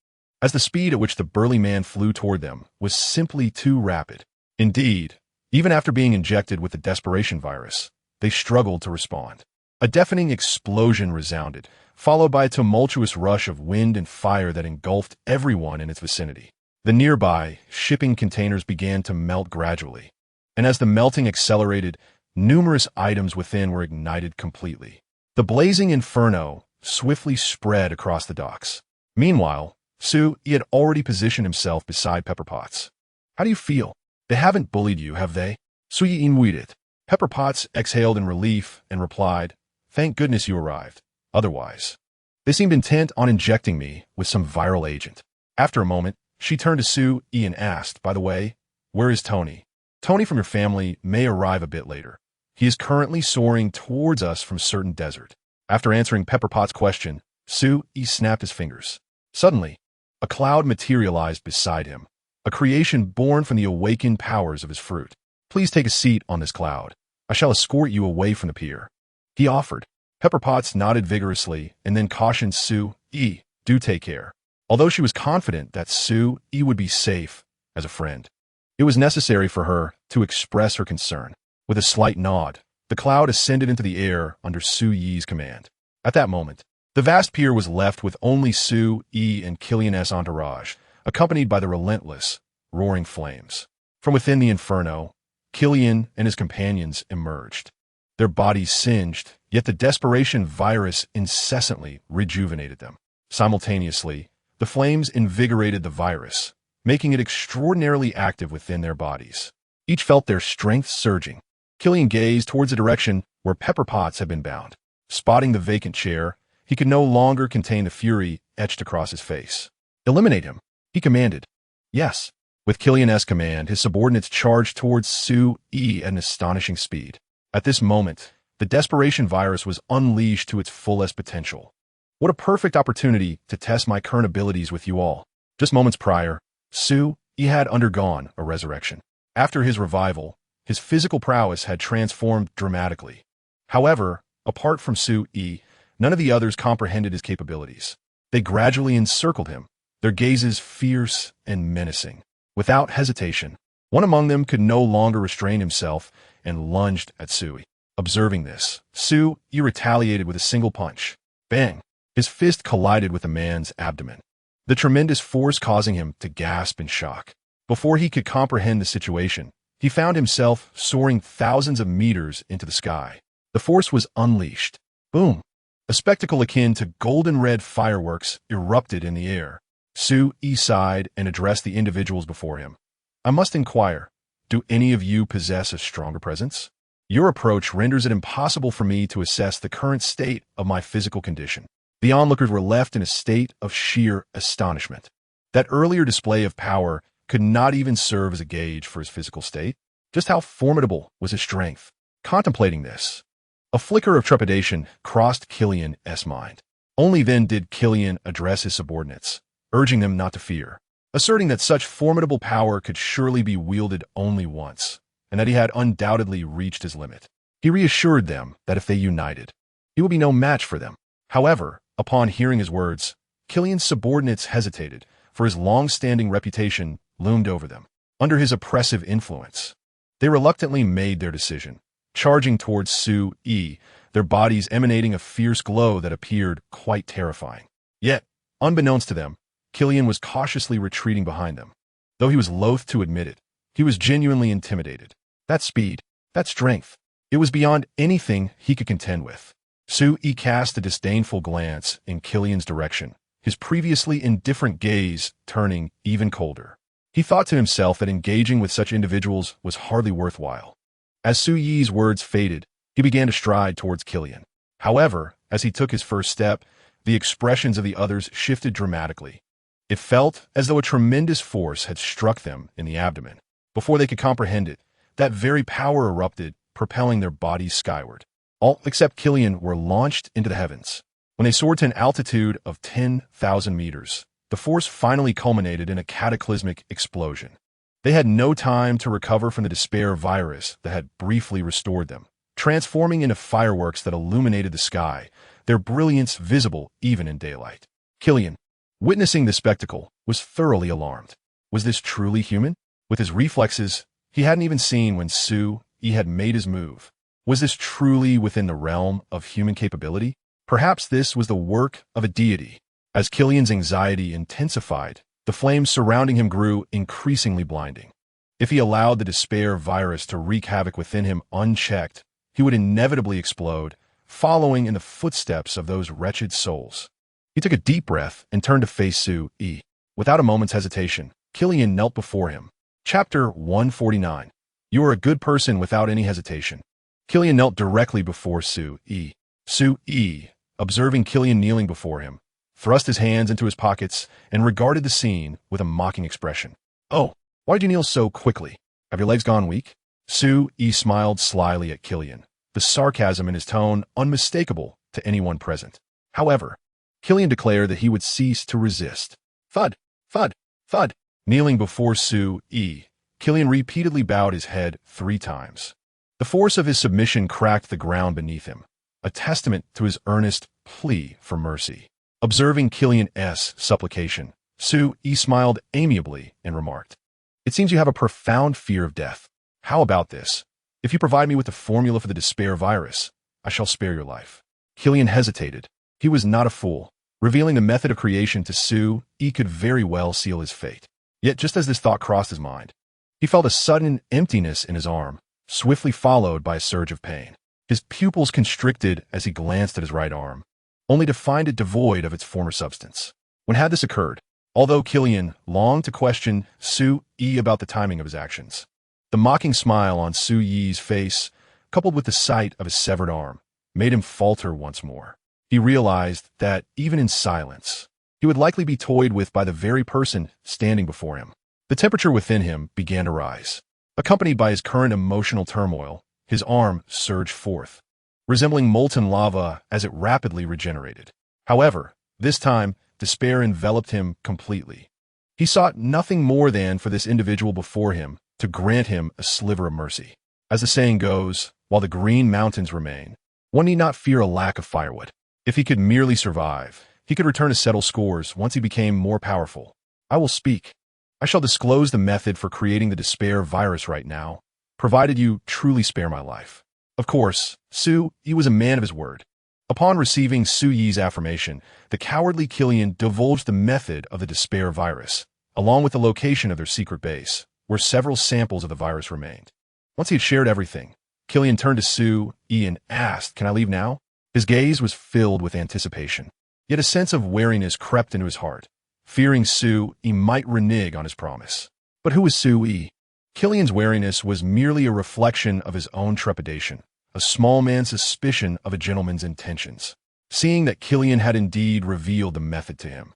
as the speed at which the burly man flew toward them was simply too rapid. Indeed, even after being injected with the desperation virus, they struggled to respond. A deafening explosion resounded, followed by a tumultuous rush of wind and fire that engulfed everyone in its vicinity. The nearby shipping containers began to melt gradually, and as the melting accelerated, numerous items within were ignited completely. The blazing inferno swiftly spread across the docks. Meanwhile, Su-yi had already positioned himself beside Pepper Potts. "How do you feel? They haven't bullied you, have they?" Su-yi inwitted. Pepper Potts exhaled in relief and replied, "Thank goodness you arrived. Otherwise, they seemed intent on injecting me with some viral agent." After a moment, she turned to Su-yi and asked, "By the way, where is Tony? Tony from your family may arrive a bit later. He is currently soaring towards us from certain desert." After answering Pepper Potts' question, Su-yi snapped his fingers. Suddenly, a cloud materialized beside him, a creation born from the awakened powers of his fruit. "Please take a seat on this cloud. I shall escort you away from the pier," he offered. Pepper Potts nodded vigorously and then cautioned Su-yi, "Do take care." Although she was confident that Su-yi would be safe, as a friend. It was necessary for her to express her concern. With a slight nod, the cloud ascended into the air under Su Yi's command. At that moment, the vast pier was left with only Su Yi and Killian's entourage, accompanied by the relentless, roaring flames. From within the inferno, Killian and his companions emerged. Their bodies singed, yet the desperation virus incessantly rejuvenated them. Simultaneously, the flames invigorated the virus, making it extraordinarily active within their bodies. Each felt their strength surging. Killian gazed towards the direction where Pepper Potts had been bound. Spotting the vacant chair, he could no longer contain the fury etched across his face. "Eliminate him," he commanded. "Yes." With Killian's command, his subordinates charged towards Su Yi at an astonishing speed. At this moment, the desperation virus was unleashed to its fullest potential. What a perfect opportunity to test my current abilities with you all. Just moments prior, Su Yi had undergone a resurrection. After his revival, his physical prowess had transformed dramatically. However, apart from Su Yi, none of the others comprehended his capabilities. They gradually encircled him, their gazes fierce and menacing. Without hesitation, one among them could no longer restrain himself and lunged at Sui. Observing this, Su Yi retaliated with a single punch. Bang! His fist collided with the man's abdomen, the tremendous force causing him to gasp in shock. Before he could comprehend the situation, he found himself soaring thousands of meters into the sky. The force was unleashed. Boom! A spectacle akin to golden-red fireworks erupted in the air. Su Yi sighed and addressed the individuals before him. "I must inquire, do any of you possess a stronger presence? Your approach renders it impossible for me to assess the current state of my physical condition." The onlookers were left in a state of sheer astonishment. That earlier display of power could not even serve as a gauge for his physical state. Just how formidable was his strength? Contemplating this, a flicker of trepidation crossed Killian's mind. Only then did Killian address his subordinates, urging them not to fear, asserting that such formidable power could surely be wielded only once, and that he had undoubtedly reached his limit. He reassured them that if they united, he would be no match for them. However, upon hearing his words, Killian's subordinates hesitated, for his long-standing reputation loomed over them. Under his oppressive influence, they reluctantly made their decision, charging towards Su Yi, their bodies emanating a fierce glow that appeared quite terrifying. Yet, unbeknownst to them, Killian was cautiously retreating behind them. Though he was loath to admit it, he was genuinely intimidated. That speed, that strength, it was beyond anything he could contend with. Su Yi cast a disdainful glance in Killian's direction, his previously indifferent gaze turning even colder. He thought to himself that engaging with such individuals was hardly worthwhile. As Su Yi's words faded, he began to stride towards Killian. However, as he took his first step, the expressions of the others shifted dramatically. It felt as though a tremendous force had struck them in the abdomen. Before they could comprehend it, that very power erupted, propelling their bodies skyward. All except Killian were launched into the heavens. When they soared to an altitude of 10,000 meters, the force finally culminated in a cataclysmic explosion. They had no time to recover from the despair virus that had briefly restored them, transforming into fireworks that illuminated the sky, their brilliance visible even in daylight. Killian, witnessing the spectacle, was thoroughly alarmed. Was this truly human? With his reflexes, he hadn't even seen when Su Yi had made his move. Was this truly within the realm of human capability? Perhaps this was the work of a deity. As Killian's anxiety intensified, the flames surrounding him grew increasingly blinding. If he allowed the despair virus to wreak havoc within him unchecked, he would inevitably explode, following in the footsteps of those wretched souls. He took a deep breath and turned to face Su Yi. Without a moment's hesitation, Killian knelt before him. Chapter 149. You are a good person without any hesitation. Killian knelt directly before Su Yi. Su Yi, observing Killian kneeling before him, thrust his hands into his pockets and regarded the scene with a mocking expression. "Oh, why'd you kneel so quickly? Have your legs gone weak?" Su Yi smiled slyly at Killian, the sarcasm in his tone unmistakable to anyone present. However, Killian declared that he would cease to resist. Thud, thud, thud. Kneeling before Su Yi, Killian repeatedly bowed his head 3 times. The force of his submission cracked the ground beneath him, a testament to his earnest plea for mercy. Observing Killian's supplication, Su Yi smiled amiably and remarked, It seems you have a profound fear of death. How about this? If you provide me with the formula for the despair virus, I shall spare your life." Killian hesitated. He was not a fool. Revealing the method of creation to Sue, he could very well seal his fate. Yet just as this thought crossed his mind, he felt a sudden emptiness in his arm, swiftly followed by a surge of pain. His pupils constricted as he glanced at his right arm, only to find it devoid of its former substance. When had this occurred? Although Killian longed to question Sue Yi about the timing of his actions, the mocking smile on Sue Yi's face, coupled with the sight of his severed arm, made him falter once more. He realized that, even in silence, he would likely be toyed with by the very person standing before him. The temperature within him began to rise. Accompanied by his current emotional turmoil, his arm surged forth, resembling molten lava as it rapidly regenerated. However, this time, despair enveloped him completely. He sought nothing more than for this individual before him to grant him a sliver of mercy. As the saying goes, while the green mountains remain, one need not fear a lack of firewood. If he could merely survive, he could return to settle scores once he became more powerful. "I will speak. I shall disclose the method for creating the despair virus right now, provided you truly spare my life." Of course, Sue Yi was a man of his word. Upon receiving Sue Yi's affirmation, the cowardly Killian divulged the method of the despair virus, along with the location of their secret base, where several samples of the virus remained. Once he had shared everything, Killian turned to Sue Yi and asked, "Can I leave now?" His gaze was filled with anticipation, yet a sense of wariness crept into his heart, fearing Sue Yi might renege on his promise. But who was Sue Yi? Killian's wariness was merely a reflection of his own trepidation, a small man's suspicion of a gentleman's intentions. Seeing that Killian had indeed revealed the method to him,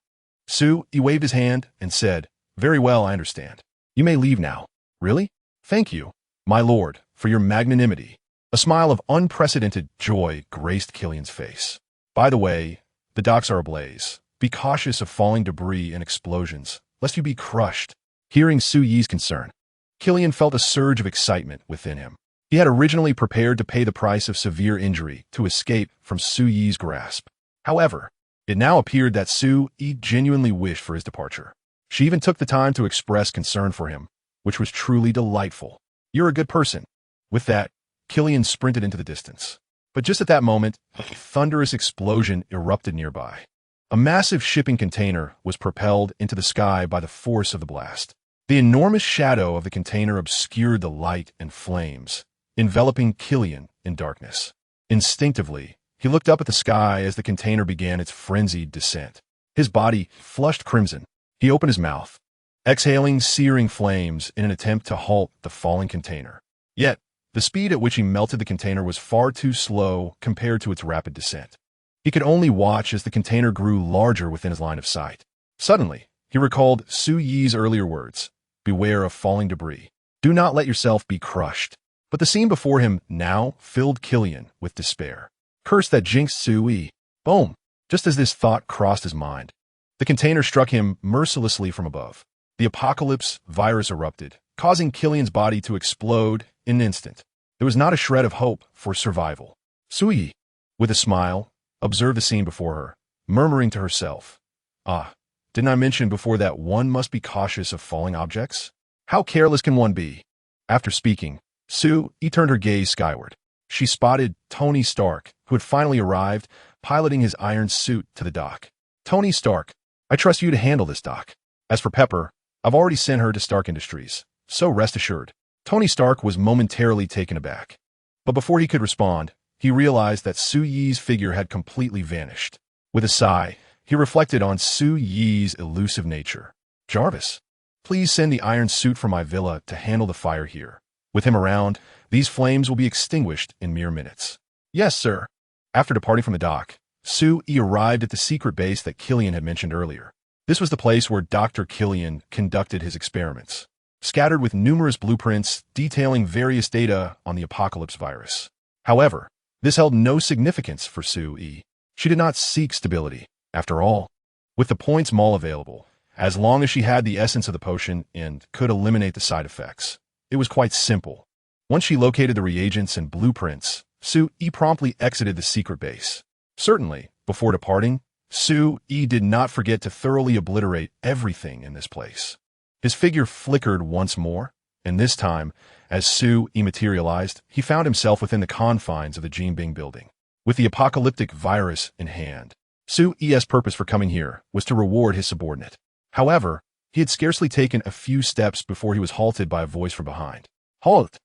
Sue Yi waved his hand and said, "Very well, I understand. You may leave now." "Really? Thank you, my lord, for your magnanimity." A smile of unprecedented joy graced Killian's face. "By the way, the docks are ablaze. Be cautious of falling debris and explosions, lest you be crushed." Hearing Sue Yi's concern, Killian felt a surge of excitement within him. He had originally prepared to pay the price of severe injury to escape from Sue Yi's grasp. However, it now appeared that Sue Yi genuinely wished for his departure. She even took the time to express concern for him, which was truly delightful. "You're a good person." With that, Killian sprinted into the distance. But just at that moment, a thunderous explosion erupted nearby. A massive shipping container was propelled into the sky by the force of the blast. The enormous shadow of the container obscured the light and flames, enveloping Killian in darkness. Instinctively, he looked up at the sky as the container began its frenzied descent. His body flushed crimson. He opened his mouth, exhaling searing flames in an attempt to halt the falling container. Yet, the speed at which he melted the container was far too slow compared to its rapid descent. He could only watch as the container grew larger within his line of sight. Suddenly, he recalled Sue Yi's earlier words, "Beware of falling debris. Do not let yourself be crushed." But the scene before him now filled Killian with despair. Curse that jinxed Sue Yi. Boom! Just as this thought crossed his mind, the container struck him mercilessly from above. The apocalypse virus erupted, causing Killian's body to explode in an instant. There was not a shred of hope for survival. Sue Yi, with a smile, observed the scene before her, murmuring to herself, "Ah, didn't I mention before that one must be cautious of falling objects? How careless can one be?" After speaking, Sue Yi turned her gaze skyward. She spotted Tony Stark, who had finally arrived, piloting his iron suit to the dock. "Tony Stark, I trust you to handle this dock. As for Pepper, I've already sent her to Stark Industries, so rest assured." Tony Stark was momentarily taken aback. But before he could respond, he realized that Sue Yi's figure had completely vanished. With a sigh, he reflected on Sue Yi's elusive nature. "Jarvis, please send the iron suit from my villa to handle the fire here. With him around, these flames will be extinguished in mere minutes." "Yes, sir." After departing from the dock, Sue Yi arrived at the secret base that Killian had mentioned earlier. This was the place where Dr. Killian conducted his experiments, scattered with numerous blueprints detailing various data on the apocalypse virus. However, this held no significance for Sue Yi. She did not seek stability. After all, with the points mall available, as long as she had the essence of the potion and could eliminate the side effects, it was quite simple. Once she located the reagents and blueprints, Sue Yi promptly exited the secret base. Certainly, before departing, Sue Yi did not forget to thoroughly obliterate everything in this place. His figure flickered once more, and this time, as Su-Yi materialized, he found himself within the confines of the Jinbing building, with the apocalyptic virus in hand. Su-Yi's purpose for coming here was to reward his subordinate. However, he had scarcely taken a few steps before he was halted by a voice from behind. "Halt!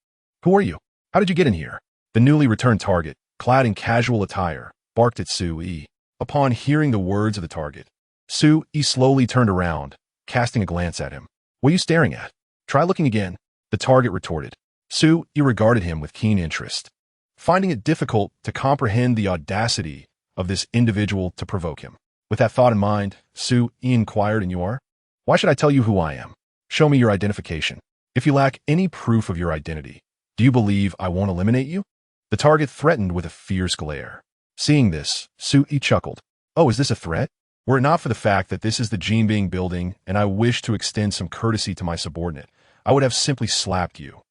Who are you? How did you get in here?" The newly returned target, clad in casual attire, barked at Su-Yi. Upon hearing the words of the target, Su-Yi slowly turned around, casting a glance at him. "What are you staring at? Try looking again," the target retorted. Su-Yi regarded him with keen interest, finding it difficult to comprehend the audacity of this individual to provoke him. With that thought in mind, Su-Yi inquired, "And you are? Why should I tell you who I am? Show me your identification. If you lack any proof of your identity, do you believe I won't eliminate you?" The target threatened with a fierce glare. Seeing this, Su-Yi chuckled. "Oh, is this a threat? Were it not for the fact that this is the Jinbing building and I wish to extend some courtesy to my subordinate, I would have simply slapped you.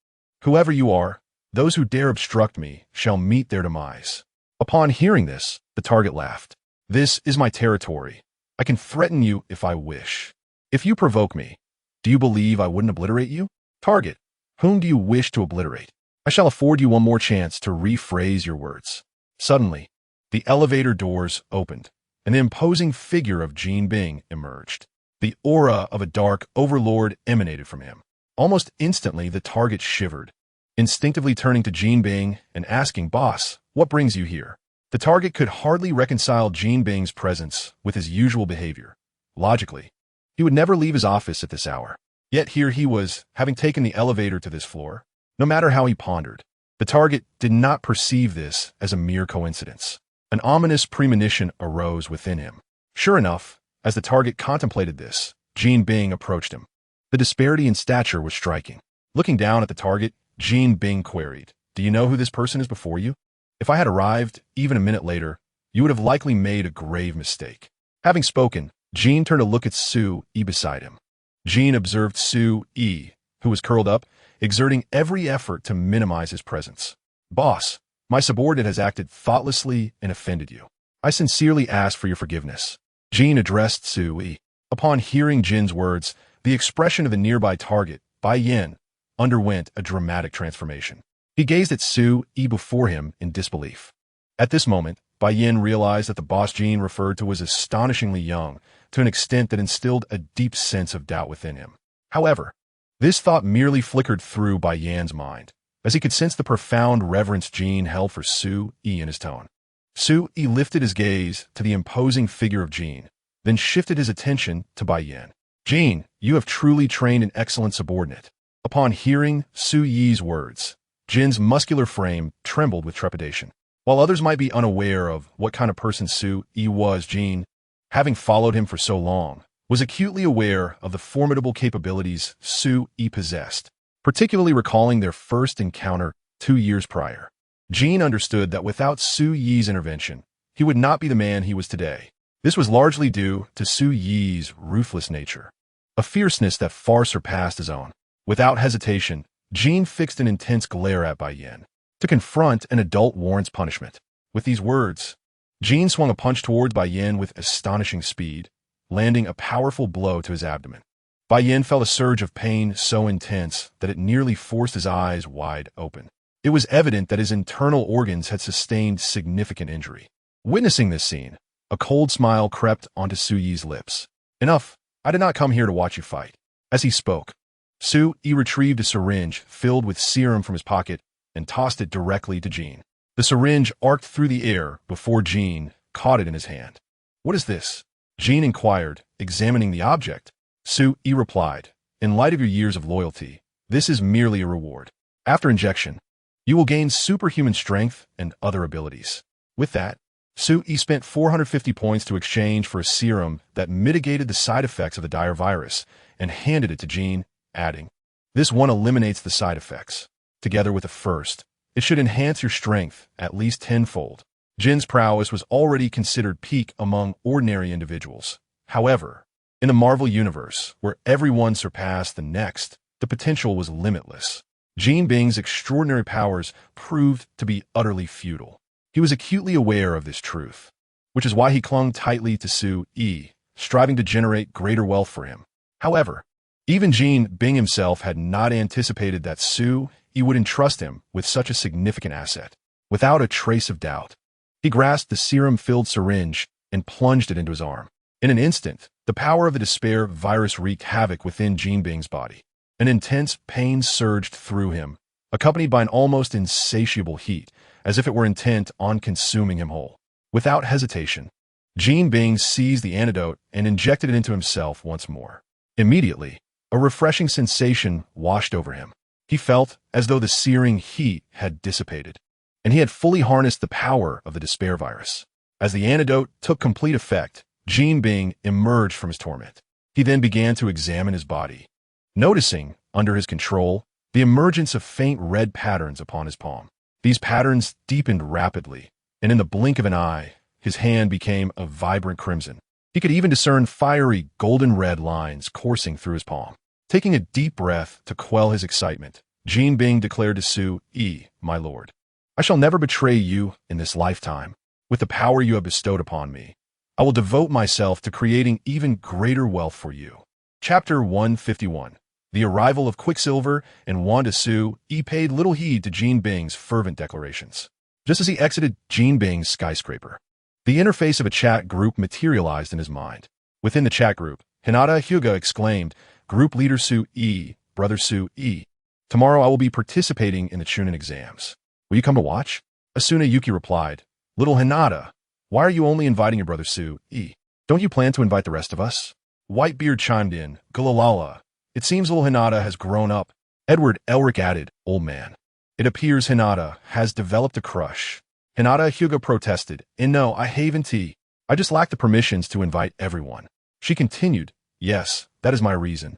Whoever you are, those who dare obstruct me shall meet their demise." Upon hearing this, the target laughed. "This is my territory. I can threaten you if I wish. If you provoke me, do you believe I wouldn't obliterate you? Target, whom do you wish to obliterate? I shall afford you one more chance to rephrase your words." Suddenly, the elevator doors opened, and the imposing figure of Jinbing emerged. The aura of a dark overlord emanated from him. Almost instantly, the target shivered, instinctively turning to Jinbing and asking, "Boss, what brings you here?" The target could hardly reconcile Jinbing's presence with his usual behavior. Logically, he would never leave his office at this hour. Yet here he was, having taken the elevator to this floor. No matter how he pondered, the target did not perceive this as a mere coincidence. An ominous premonition arose within him. Sure enough, as the target contemplated this, Jinbing approached him. The disparity in stature was striking. Looking down at the target, Jinbing queried, "Do you know who this person is before you? If I had arrived even a minute later, you would have likely made a grave mistake." Having spoken, Jin turned to look at Su-Yi beside him. Jin observed Su-Yi, who was curled up, exerting every effort to minimize his presence. "Boss, my subordinate has acted thoughtlessly and offended you. I sincerely ask for your forgiveness." Jin addressed Su-Yi. Upon hearing Jin's words, the expression of the nearby target, Bai Yin, underwent a dramatic transformation. He gazed at Su-Yi before him in disbelief. At this moment, Bai Yin realized that the boss Jin referred to was astonishingly young, to an extent that instilled a deep sense of doubt within him. However, this thought merely flickered through Bai Yin's mind, as he could sense the profound reverence Jin held for Su-Yi in his tone. Su-Yi lifted his gaze to the imposing figure of Jin, then shifted his attention to Bai Yin. "Jin, you have truly trained an excellent subordinate." Upon hearing Su-Yi's words, Jin's muscular frame trembled with trepidation. While others might be unaware of what kind of person Su-Yi was, Jin, having followed him for so long, was acutely aware of the formidable capabilities Su-Yi possessed, particularly recalling their first encounter 2 years prior. Jin understood that without Su-Yi's intervention, he would not be the man he was today. This was largely due to Su-Yi's ruthless nature, a fierceness that far surpassed his own. Without hesitation, Jin fixed an intense glare at Bai Yin. To confront an adult warrants punishment. With these words, Jin swung a punch towards Bai Yin with astonishing speed, landing a powerful blow to his abdomen. Bai Yin felt a surge of pain so intense that it nearly forced his eyes wide open. It was evident that his internal organs had sustained significant injury. Witnessing this scene, a cold smile crept onto Su-Yi's lips. "Enough, I did not come here to watch you fight." As he spoke, Su-Yi retrieved a syringe filled with serum from his pocket and tossed it directly to Jin. The syringe arced through the air before Jin caught it in his hand. "What is this?" Jin inquired, examining the object. Su-Yi replied, "In light of your years of loyalty, this is merely a reward. After injection, you will gain superhuman strength and other abilities." With that, Su-Yi spent 450 points to exchange for a serum that mitigated the side effects of the dire virus and handed it to Jin, adding, "This one eliminates the side effects. Together with the first, it should enhance your strength at least tenfold." Jin's prowess was already considered peak among ordinary individuals. However, in the Marvel Universe, where everyone surpassed the next, the potential was limitless. Jinbing's extraordinary powers proved to be utterly futile. He was acutely aware of this truth, which is why he clung tightly to Su-Yi, striving to generate greater wealth for him. However, Even Jean Bing himself had not anticipated that Su Yi would entrust him with such a significant asset. Without a trace of doubt, he grasped the serum-filled syringe and plunged it into his arm. In an instant, the power of the despair virus wreaked havoc within Jean Bing's body. An intense pain surged through him, accompanied by an almost insatiable heat, as if it were intent on consuming him whole. Without hesitation, Jean Bing seized the antidote and injected it into himself once more. Immediately, a refreshing sensation washed over him. He felt as though the searing heat had dissipated, and he had fully harnessed the power of the despair virus. As the antidote took complete effect, Jean Bing emerged from his torment. He then began to examine his body, noticing, under his control, the emergence of faint red patterns upon his palm. These patterns deepened rapidly, and in the blink of an eye, his hand became a vibrant crimson. He could even discern fiery golden-red lines coursing through his palm. Taking a deep breath to quell his excitement, Jean Bing declared to Su Yi, "My lord, I shall never betray you in this lifetime. With the power you have bestowed upon me, I will devote myself to creating even greater wealth for you." Chapter 151. The arrival of Quicksilver and Wanda. Su Yi paid little heed to Jean Bing's fervent declarations. Just as he exited Jean Bing's skyscraper, the interface of a chat group materialized in his mind. Within the chat group, Hinata Hyuga exclaimed, "Group leader Su Yi, brother Su Yi, tomorrow I will be participating in the Chunin exams. Will you come to watch?" Asuna Yuki replied, "Little Hinata, why are you only inviting your brother Su Yi? Don't you plan to invite the rest of us?" Whitebeard chimed in, "Gulalala, it seems little Hinata has grown up." Edward Elric added, "Old man, it appears Hinata has developed a crush." Hinata Hyuga protested, "And no, I haven't tea. I just lack the permissions to invite everyone." She continued, "Yes, that is my reason."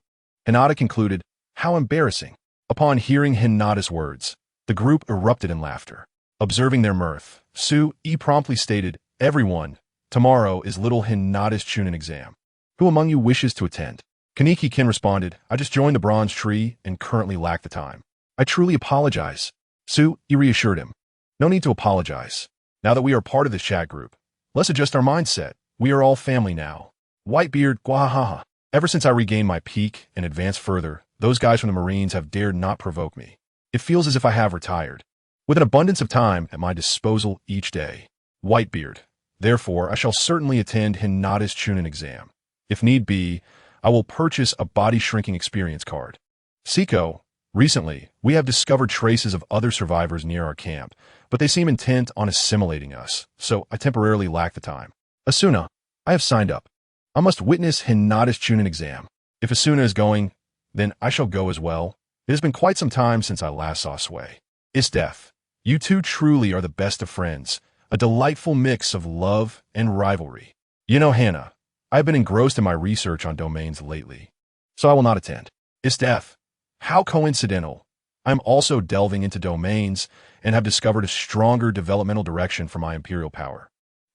Hinata concluded, "How embarrassing." Upon hearing Hinata's words, the group erupted in laughter. Observing their mirth, Su Yi promptly stated, "Everyone, tomorrow is little Hinata's Chunin exam. Who among you wishes to attend?" Kaneki Kin responded, "I just joined the bronze tree and currently lack the time. I truly apologize." Su Yi reassured him, "No need to apologize. Now that we are part of this chat group, let's adjust our mindset. We are all family now." Whitebeard, "Gwahaha. Ever since I regained my peak and advanced further, those guys from the Marines have dared not provoke me. It feels as if I have retired, with an abundance of time at my disposal each day." Whitebeard, "Therefore, I shall certainly attend Hinata's Chunin exam. If need be, I will purchase a body-shrinking experience card." Siko, "Recently, we have discovered traces of other survivors near our camp, but they seem intent on assimilating us, so I temporarily lack the time." Asuna, "I have signed up. I must witness Hinata's Chunin exam. If Asuna is going, then I shall go as well. It has been quite some time since I last saw Sway." Isdeath, "You two truly are the best of friends, a delightful mix of love and rivalry." You know, Hannah, I've been engrossed in my research on domains lately, so I will not attend. Isdeath, "How coincidental. I'm also delving into domains and have discovered a stronger developmental direction for my imperial power."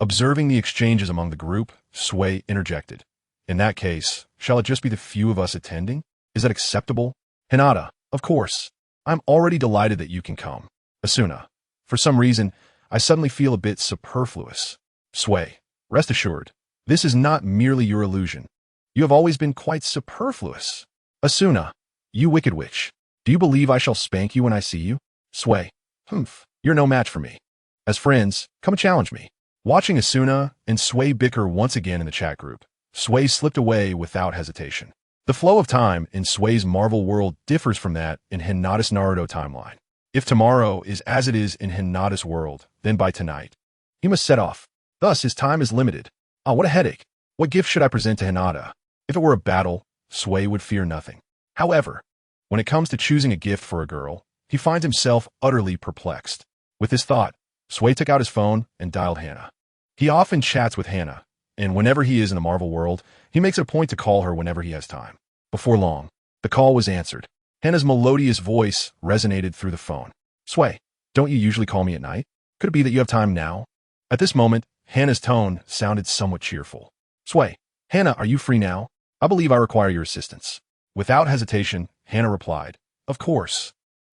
Observing the exchanges among the group, Sway interjected, "In that case, shall it just be the few of us attending? Is that acceptable?" Hinata, "Of course. I'm already delighted that you can come." Asuna, "For some reason, I suddenly feel a bit superfluous." Sway, "Rest assured, this is not merely your illusion. You have always been quite superfluous." Asuna, "You wicked witch. Do you believe I shall spank you when I see you?" Sway, "Humph, you're no match for me. As friends, come and challenge me." Watching Asuna and Sway bicker once again in the chat group, Sway slipped away without hesitation. The flow of time in Sway's Marvel world differs from that in Hinata's Naruto timeline. If tomorrow is as it is in Hinata's world, then by tonight, he must set off. Thus, his time is limited. Ah, what a headache. What gift should I present to Hinata? If it were a battle, Sway would fear nothing. However, when it comes to choosing a gift for a girl, he finds himself utterly perplexed. With this thought, Sway took out his phone and dialed Hannah. He often chats with Hannah, and whenever he is in the Marvel world, he makes it a point to call her whenever he has time. Before long, the call was answered. Hannah's melodious voice resonated through the phone. "Sway, don't you usually call me at night? Could it be that you have time now?" At this moment, Hannah's tone sounded somewhat cheerful. "Sway, Hannah, are you free now? I believe I require your assistance." Without hesitation, Hannah replied, "Of course.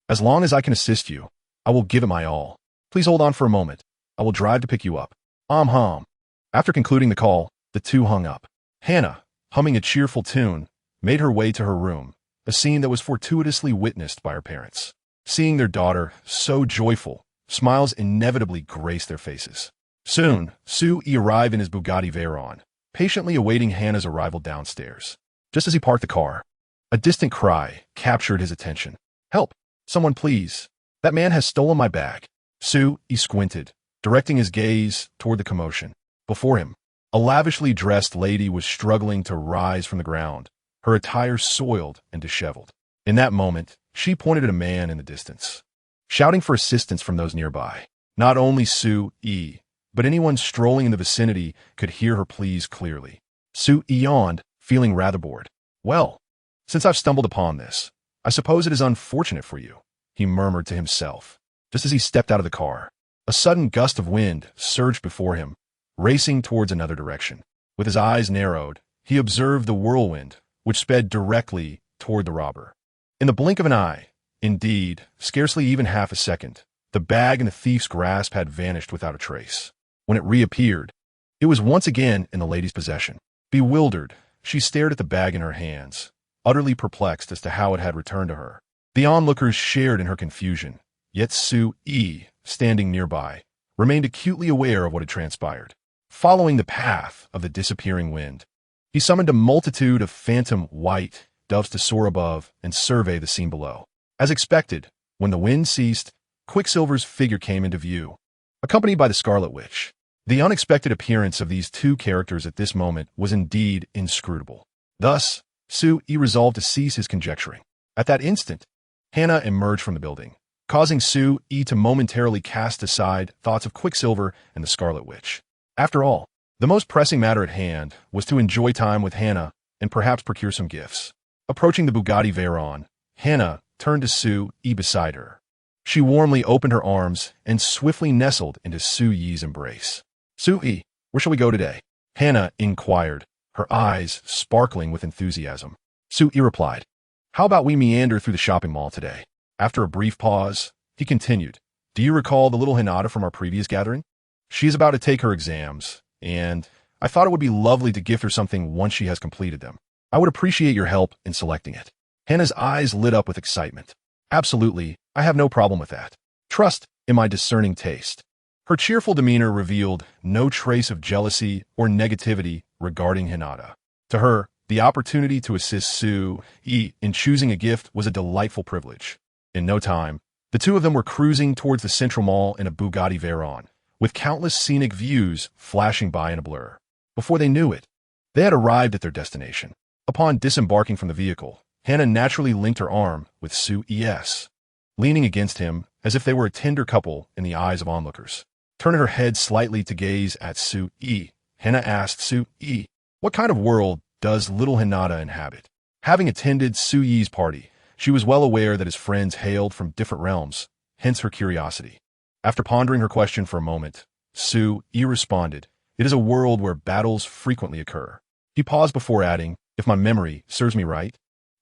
As long as I can assist you, I will give it my all. Please hold on for a moment. I will drive to pick you up." Hum. After concluding the call, the two hung up. Hannah, humming a cheerful tune, made her way to her room, a scene that was fortuitously witnessed by her parents. Seeing their daughter so joyful, smiles inevitably graced their faces. Soon, Sue-yi arrived in his Bugatti Veyron, patiently awaiting Hannah's arrival downstairs. Just as he parked the car, a distant cry captured his attention. "Help! Someone please! That man has stolen my bag." Sue-yi squinted, directing his gaze toward the commotion. Before him, a lavishly dressed lady was struggling to rise from the ground, her attire soiled and disheveled. In that moment, she pointed at a man in the distance, shouting for assistance from those nearby. Not only Sue-yi, but anyone strolling in the vicinity could hear her pleas clearly. Sue-yi yawned, feeling rather bored. "Well, since I've stumbled upon this, I suppose it is unfortunate for you," he murmured to himself. Just as he stepped out of the car, a sudden gust of wind surged before him, racing towards another direction. With his eyes narrowed, he observed the whirlwind, which sped directly toward the robber. In the blink of an eye, indeed, scarcely even half a second, the bag in the thief's grasp had vanished without a trace. When it reappeared, it was once again in the lady's possession. Bewildered, she stared at the bag in her hands, utterly perplexed as to how it had returned to her. The onlookers shared in her confusion, yet Sue-yi, standing nearby, remained acutely aware of what had transpired. Following the path of the disappearing wind, he summoned a multitude of phantom white doves to soar above and survey the scene below. As expected, when the wind ceased, Quicksilver's figure came into view, accompanied by the Scarlet Witch. The unexpected appearance of these two characters at this moment was indeed inscrutable. Thus, Sue-yi resolved to cease his conjecturing. At that instant, Hannah emerged from the building, causing Sue-yi to momentarily cast aside thoughts of Quicksilver and the Scarlet Witch. After all, the most pressing matter at hand was to enjoy time with Hannah and perhaps procure some gifts. Approaching the Bugatti Veyron, Hannah turned to Sue-yi beside her. She warmly opened her arms and swiftly nestled into Sue-yi's embrace. "Sue-yi, where shall we go today?" Hannah inquired, her eyes sparkling with enthusiasm. Sue-yi replied, "How about we meander through the shopping mall today?" After a brief pause, he continued, "Do you recall the little Hinata from our previous gathering? She is about to take her exams, and I thought it would be lovely to gift her something once she has completed them. I would appreciate your help in selecting it." Hannah's eyes lit up with excitement. "Absolutely, I have no problem with that. Trust in my discerning taste." Her cheerful demeanor revealed no trace of jealousy or negativity regarding Hinata. To her, the opportunity to assist Sue-yi in choosing a gift was a delightful privilege. In no time, the two of them were cruising towards the Central Mall in a Bugatti Veyron, with countless scenic views flashing by in a blur. Before they knew it, they had arrived at their destination. Upon disembarking from the vehicle, Hannah naturally linked her arm with Sue-yi's, leaning against him as if they were a tender couple in the eyes of onlookers. Turning her head slightly to gaze at Sue-yi, Hannah asked Sue-yi, "What kind of world does little Hinata inhabit?" Having attended Sue-yi's party, she was well aware that his friends hailed from different realms, hence her curiosity. After pondering her question for a moment, Sue-yi responded, "It is a world where battles frequently occur." He paused before adding, "If my memory serves me right,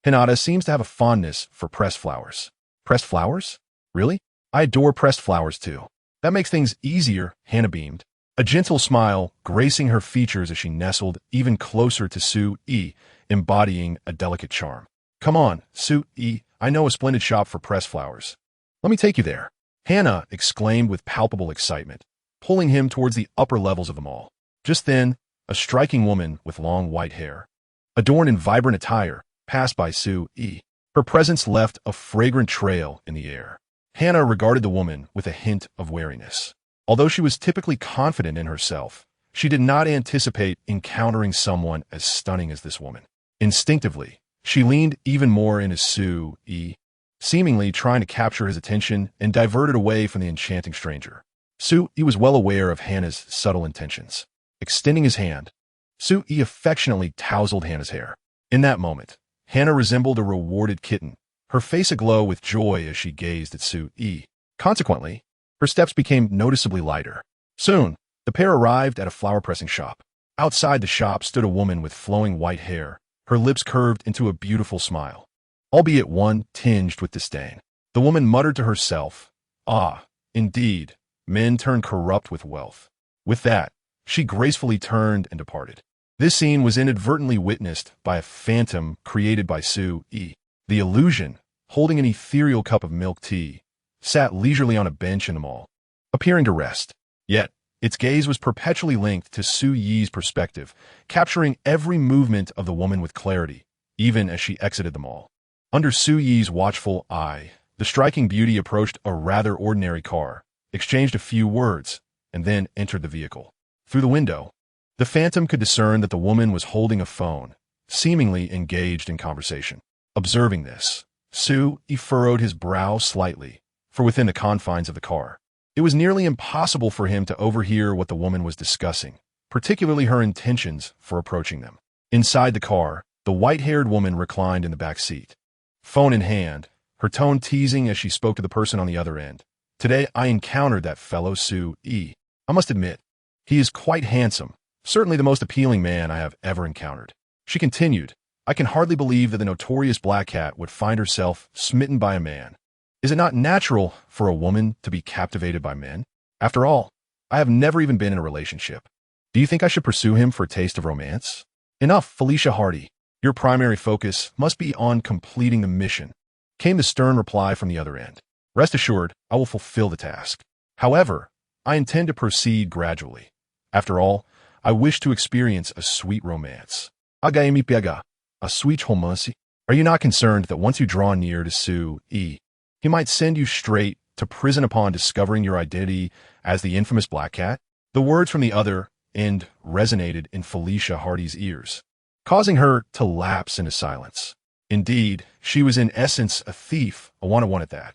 Hinata seems to have a fondness for pressed flowers." "Pressed flowers? Really? I adore pressed flowers too." "That makes things easier," Hannah beamed, a gentle smile gracing her features as she nestled even closer to Sue-yi, embodying a delicate charm. "Come on, Sue-yi, I know a splendid shop for pressed flowers. Let me take you there," Hannah exclaimed with palpable excitement, pulling him towards the upper levels of the mall. Just then, a striking woman with long white hair, adorned in vibrant attire, passed by Sue-yi. Her presence left a fragrant trail in the air. Hannah regarded the woman with a hint of wariness. Although she was typically confident in herself, she did not anticipate encountering someone as stunning as this woman. Instinctively, she leaned even more into Sue-yi, seemingly trying to capture his attention and divert it away from the enchanting stranger. Sue-yi was well aware of Hannah's subtle intentions. Extending his hand, Sue-yi affectionately tousled Hannah's hair. In that moment, Hannah resembled a rewarded kitten, her face aglow with joy as she gazed at Sue-yi. Consequently, her steps became noticeably lighter. Soon, the pair arrived at a flower-pressing shop. Outside the shop stood a woman with flowing white hair, her lips curved into a beautiful smile, albeit one tinged with disdain. The woman muttered to herself, "Ah, indeed, men turn corrupt with wealth." With that, she gracefully turned and departed. This scene was inadvertently witnessed by a phantom created by Su-e. The illusion, holding an ethereal cup of milk tea, sat leisurely on a bench in the mall, appearing to rest. Yet, its gaze was perpetually linked to Su-yi's perspective, capturing every movement of the woman with clarity, even as she exited the mall. Under Su-yi's watchful eye, the striking beauty approached a rather ordinary car, exchanged a few words, and then entered the vehicle. Through the window, the phantom could discern that the woman was holding a phone, seemingly engaged in conversation. Observing this, Su-e furrowed his brow slightly, for within the confines of the car, it was nearly impossible for him to overhear what the woman was discussing, particularly her intentions for approaching them. Inside the car, the white-haired woman reclined in the back seat, phone in hand, her tone teasing as she spoke to the person on the other end. Today I encountered that fellow Su-e. I must admit, he is quite handsome, certainly the most appealing man I have ever encountered. She continued, I can hardly believe that the notorious black cat would find herself smitten by a man. Is it not natural for a woman to be captivated by men? After all, I have never even been in a relationship. Do you think I should pursue him for a taste of romance? Enough, Felicia Hardy. Your primary focus must be on completing the mission, came the stern reply from the other end. Rest assured, I will fulfill the task. However, I intend to proceed gradually. After all, I wish to experience a sweet romance. Agaimi pega, a sweet romance. Are you not concerned that once you draw near to Su-e, he might send you straight to prison upon discovering your identity as the infamous black cat? The words from the other end resonated in Felicia Hardy's ears, causing her to lapse into silence. Indeed, she was in essence a thief, a one-on-one at that.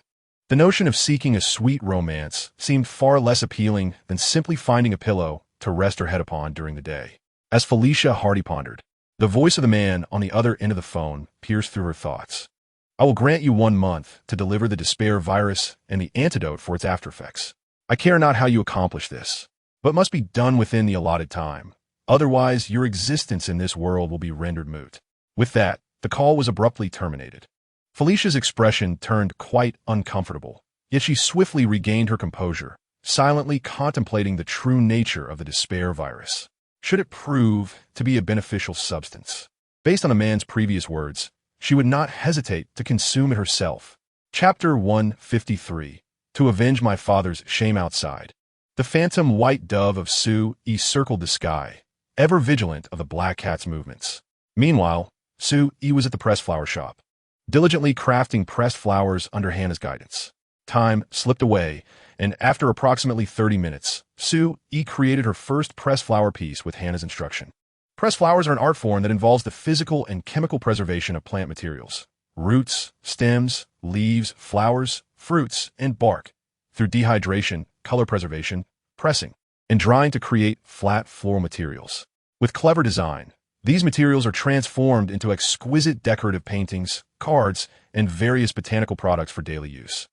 The notion of seeking a sweet romance seemed far less appealing than simply finding a pillow to rest her head upon during the day. As Felicia Hardy pondered, the voice of the man on the other end of the phone pierced through her thoughts. I will grant you 1 month to deliver the despair virus and the antidote for its aftereffects. I care not how you accomplish this, but must be done within the allotted time. Otherwise, your existence in this world will be rendered moot. With that, the call was abruptly terminated. Felicia's expression turned quite uncomfortable, yet she swiftly regained her composure, silently contemplating the true nature of the despair virus. Should it prove to be a beneficial substance? Based on the man's previous words, she would not hesitate to consume it herself. Chapter 153. To avenge my father's shame outside. The phantom white dove of Su-e circled the sky, ever vigilant of the black cat's movements. Meanwhile, Su-e was at the pressed flower shop, diligently crafting pressed flowers under Hannah's guidance. Time slipped away, and after approximately 30 minutes, Su-e created her first pressed flower piece with Hannah's instruction. Pressed flowers are an art form that involves the physical and chemical preservation of plant materials, roots, stems, leaves, flowers, fruits, and bark, through dehydration, color preservation, pressing, and drying to create flat floral materials. With clever design, these materials are transformed into exquisite decorative paintings, cards, and various botanical products for daily use.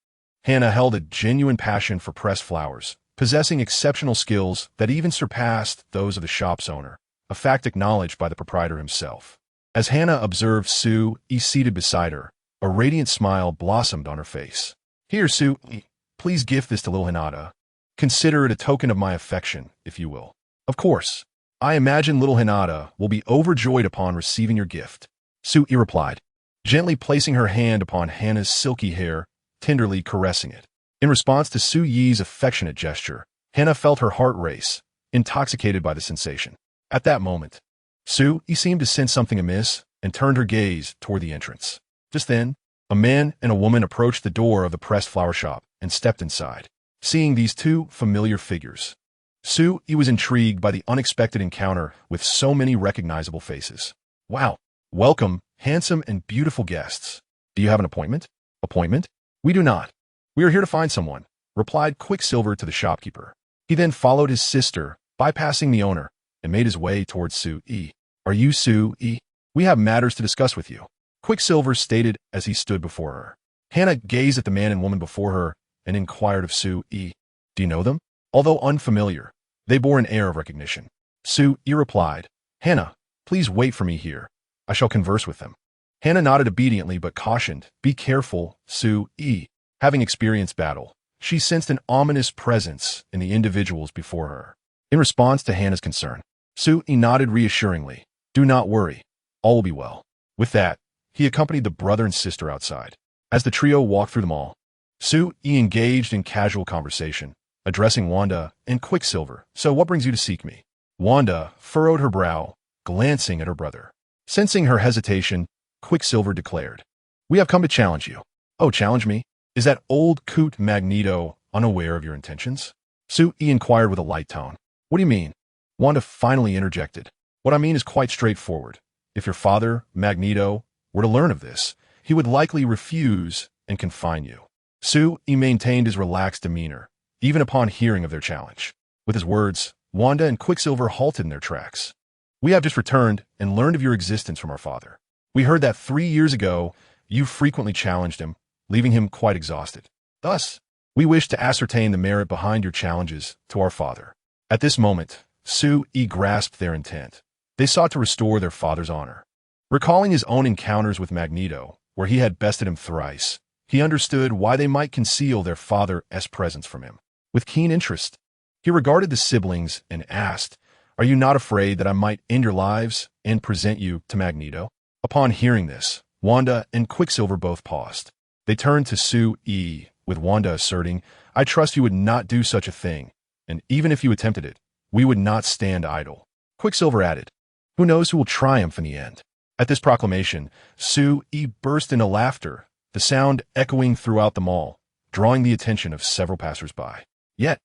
Hannah held a genuine passion for pressed flowers, possessing exceptional skills that even surpassed those of the shop's owner, a fact acknowledged by the proprietor himself. As Hannah observed Su-e seated beside her, a radiant smile blossomed on her face. Here, Su-e, please gift this to little Hinata. Consider it a token of my affection, if you will. Of course, I imagine little Hinata will be overjoyed upon receiving your gift, Su-e replied, gently placing her hand upon Hannah's silky hair, tenderly caressing it. In response to Su-yi's affectionate gesture, Hannah felt her heart race, intoxicated by the sensation. At that moment, Su-e seemed to sense something amiss and turned her gaze toward the entrance. Just then, a man and a woman approached the door of the pressed flower shop and stepped inside. Seeing these two familiar figures, Su-e was intrigued by the unexpected encounter with so many recognizable faces. Wow! Welcome, handsome and beautiful guests. Do you have an appointment? Appointment? We do not. We are here to find someone, replied Quicksilver to the shopkeeper. He then followed his sister, bypassing the owner, and made his way towards Su-e. Are you Su-e? We have matters to discuss with you, Quicksilver stated as he stood before her. Hannah gazed at the man and woman before her and inquired of Su-e. Do you know them? Although unfamiliar, they bore an air of recognition. Su-e replied, Hannah, please wait for me here. I shall converse with them. Hannah nodded obediently but cautioned, be careful, Su-e. Having experienced battle, she sensed an ominous presence in the individuals before her. In response to Hannah's concern, Su-e nodded reassuringly. Do not worry. All will be well. With that, he accompanied the brother and sister outside. As the trio walked through the mall, Su-e engaged in casual conversation, addressing Wanda and Quicksilver. So what brings you to seek me? Wanda furrowed her brow, glancing at her brother. Sensing her hesitation, Quicksilver declared, We have come to challenge you. Oh, challenge me? Is that old coot Magneto unaware of your intentions? Su-e inquired with a light tone. What do you mean? Wanda finally interjected. What I mean is quite straightforward. If your father, Magneto, were to learn of this, he would likely refuse and confine you. Su-e maintained his relaxed demeanor, even upon hearing of their challenge. With his words, Wanda and Quicksilver halted in their tracks. We have just returned and learned of your existence from our father. We heard that 3 years ago, you frequently challenged him, leaving him quite exhausted. Thus, we wish to ascertain the merit behind your challenges to our father. At this moment, Su-e grasped their intent. They sought to restore their father's honor. Recalling his own encounters with Magneto, where he had bested him thrice, he understood why they might conceal their father's presence from him. With keen interest, he regarded the siblings and asked, Are you not afraid that I might end your lives and present you to Magneto? Upon hearing this, Wanda and Quicksilver both paused. They turned to Su-e, with Wanda asserting, I trust you would not do such a thing, and even if you attempted it, we would not stand idle. Quicksilver added, Who knows who will triumph in the end? At this proclamation, Su-e burst into laughter, the sound echoing throughout the mall, drawing the attention of several passers-by. Yet,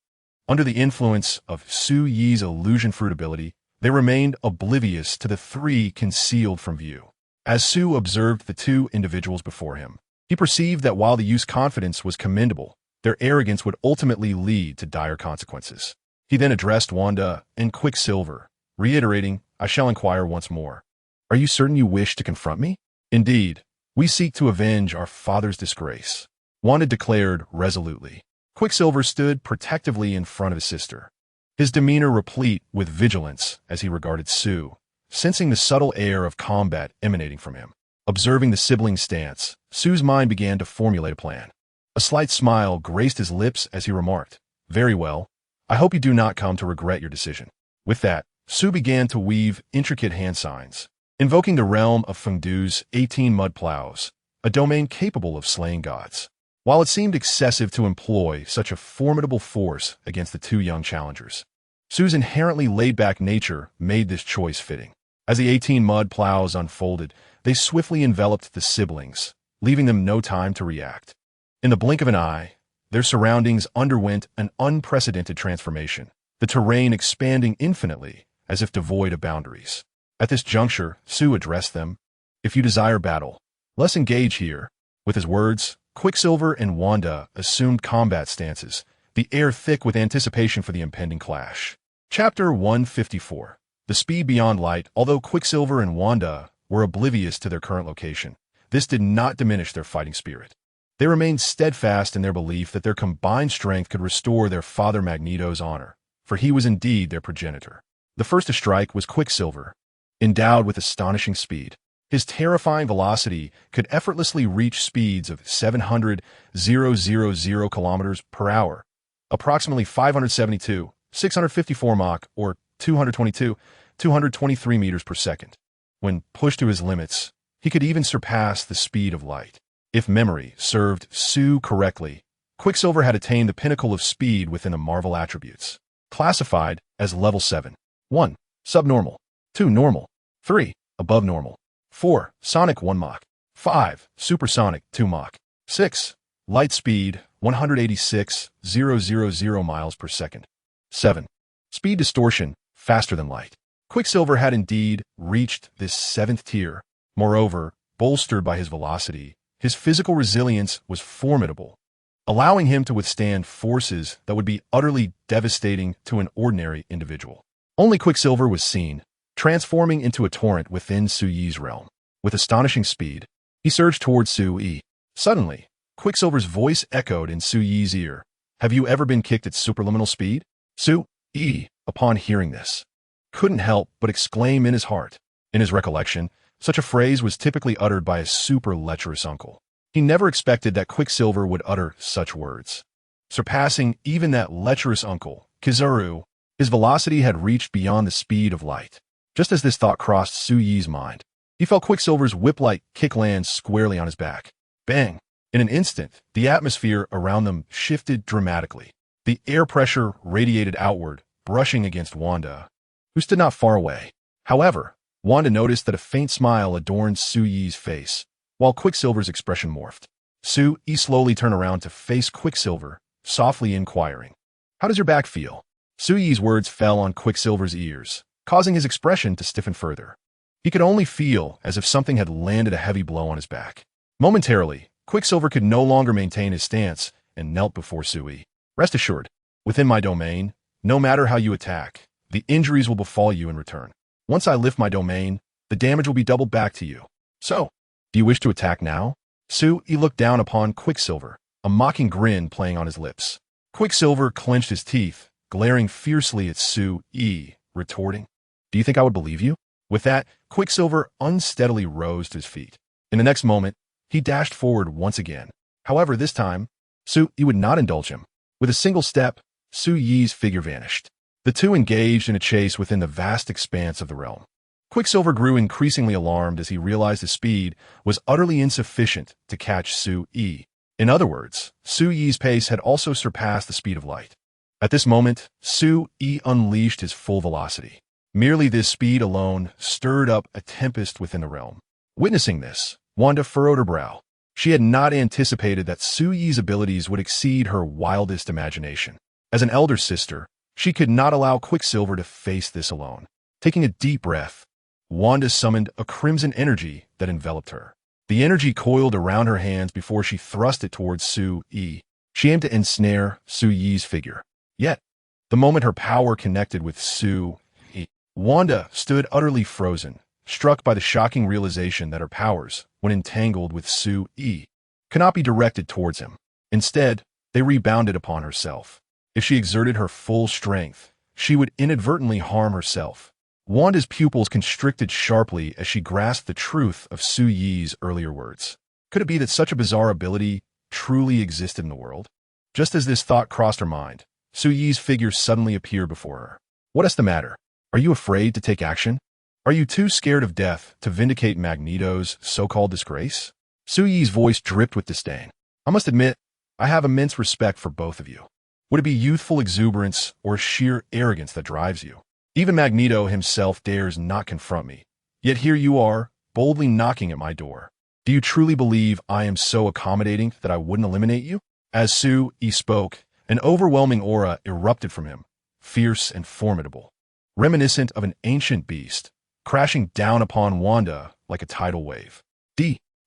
under the influence of Su-e's illusion fruit ability, they remained oblivious to the three concealed from view. As Su observed the two individuals before him, he perceived that while the youth's confidence was commendable, their arrogance would ultimately lead to dire consequences. He then addressed Wanda and Quicksilver, reiterating, I shall inquire once more. Are you certain you wish to confront me? Indeed, we seek to avenge our father's disgrace, Wanda declared resolutely. Quicksilver stood protectively in front of his sister, his demeanor replete with vigilance as he regarded Su, sensing the subtle air of combat emanating from him. Observing the sibling's stance, Su's mind began to formulate a plan. A slight smile graced his lips as he remarked, Very well. I hope you do not come to regret your decision. With that, Su began to weave intricate hand signs, invoking the realm of Fengdu's 18 mud plows, a domain capable of slaying gods. While it seemed excessive to employ such a formidable force against the two young challengers, Su's inherently laid-back nature made this choice fitting. As the 18 mud plows unfolded, they swiftly enveloped the siblings, leaving them no time to react. In the blink of an eye, their surroundings underwent an unprecedented transformation, the terrain expanding infinitely as if devoid of boundaries. At this juncture, Su addressed them, If you desire battle, let's engage here. With his words, Quicksilver and Wanda assumed combat stances, the air thick with anticipation for the impending clash. Chapter 154. The Speed Beyond Light. Although Quicksilver and Wanda were oblivious to their current location, this did not diminish their fighting spirit. They remained steadfast in their belief that their combined strength could restore their father Magneto's honor, for he was indeed their progenitor. The first to strike was Quicksilver, endowed with astonishing speed. His terrifying velocity could effortlessly reach speeds of 700,000 kilometers per hour, approximately 572, 654 Mach, or 223 meters per second. When pushed to his limits, he could even surpass the speed of light. If memory served Su correctly, Quicksilver had attained the pinnacle of speed within the Marvel attributes. Classified as Level 7. 1. Subnormal. 2. Normal. 3. Above normal. 4. Sonic 1 Mach. 5. Supersonic 2 Mach. 6. Light speed 186,000 miles per second. 7. Speed distortion faster than light. Quicksilver had indeed reached this 7th tier. Moreover, bolstered by his velocity, his physical resilience was formidable, allowing him to withstand forces that would be utterly devastating to an ordinary individual. Only Quicksilver was seen, transforming into a torrent within Su-e's realm. With astonishing speed, he surged towards Su-e. Suddenly, Quicksilver's voice echoed in Su-e's ear. Have you ever been kicked at superluminal speed? Su-e, upon hearing this, couldn't help but exclaim in his heart. In his recollection, such a phrase was typically uttered by a super lecherous uncle. He never expected that Quicksilver would utter such words. Surpassing even that lecherous uncle, Kizaru His velocity had reached beyond the speed of light. Just as this thought crossed Su Yi's mind, he felt Quicksilver's whip-like kick land squarely on his back. Bang! In an instant, the atmosphere around them shifted dramatically. The air pressure radiated outward, brushing against Wanda, who stood not far away. However, Wanda noticed that a faint smile adorned Su Yi's face, while Quicksilver's expression morphed. Su Yi slowly turned around to face Quicksilver, softly inquiring, "How does your back feel?" Su Yi's words fell on Quicksilver's ears, causing his expression to stiffen further. He could only feel as if something had landed a heavy blow on his back. Momentarily, Quicksilver could no longer maintain his stance and knelt before Su Yi. "Rest assured, within my domain, no matter how you attack, the injuries will befall you in return. Once I lift my domain, the damage will be doubled back to you. So, do you wish to attack now?" Su Yi looked down upon Quicksilver, a mocking grin playing on his lips. Quicksilver clenched his teeth, glaring fiercely at Su Yi, retorting, "Do you think I would believe you?" With that, Quicksilver unsteadily rose to his feet. In the next moment, he dashed forward once again. However, this time, Su Yi would not indulge him. With a single step, Su Yi's figure vanished. The two engaged in a chase within the vast expanse of the realm. Quicksilver grew increasingly alarmed as he realized his speed was utterly insufficient to catch Su Yi. In other words, Su Yi's pace had also surpassed the speed of light. At this moment, Su Yi unleashed his full velocity. Merely this speed alone stirred up a tempest within the realm. Witnessing this, Wanda furrowed her brow. She had not anticipated that Su Yi's abilities would exceed her wildest imagination. As an elder sister, she could not allow Quicksilver to face this alone. Taking a deep breath, Wanda summoned a crimson energy that enveloped her. The energy coiled around her hands before she thrust it towards Su Yi. She aimed to ensnare Su Yi's figure. Yet, the moment her power connected with Su Yi, Wanda stood utterly frozen, struck by the shocking realization that her powers, when entangled with Su Yi, could not be directed towards him. Instead, they rebounded upon herself. If she exerted her full strength, she would inadvertently harm herself. Wanda's pupils constricted sharply as she grasped the truth of Su Yi's earlier words. Could it be that such a bizarre ability truly existed in the world? Just as this thought crossed her mind, Su Yi's figure suddenly appeared before her. "What is the matter? Are you afraid to take action? Are you too scared of death to vindicate Magneto's so-called disgrace?" Su Yi's voice dripped with disdain. "I must admit, I have immense respect for both of you. Would it be youthful exuberance or sheer arrogance that drives you? Even Magneto himself dares not confront me. Yet here you are, boldly knocking at my door. Do you truly believe I am so accommodating that I wouldn't eliminate you?" As Su Yi spoke, an overwhelming aura erupted from him, fierce and formidable, reminiscent of an ancient beast, crashing down upon Wanda like a tidal wave.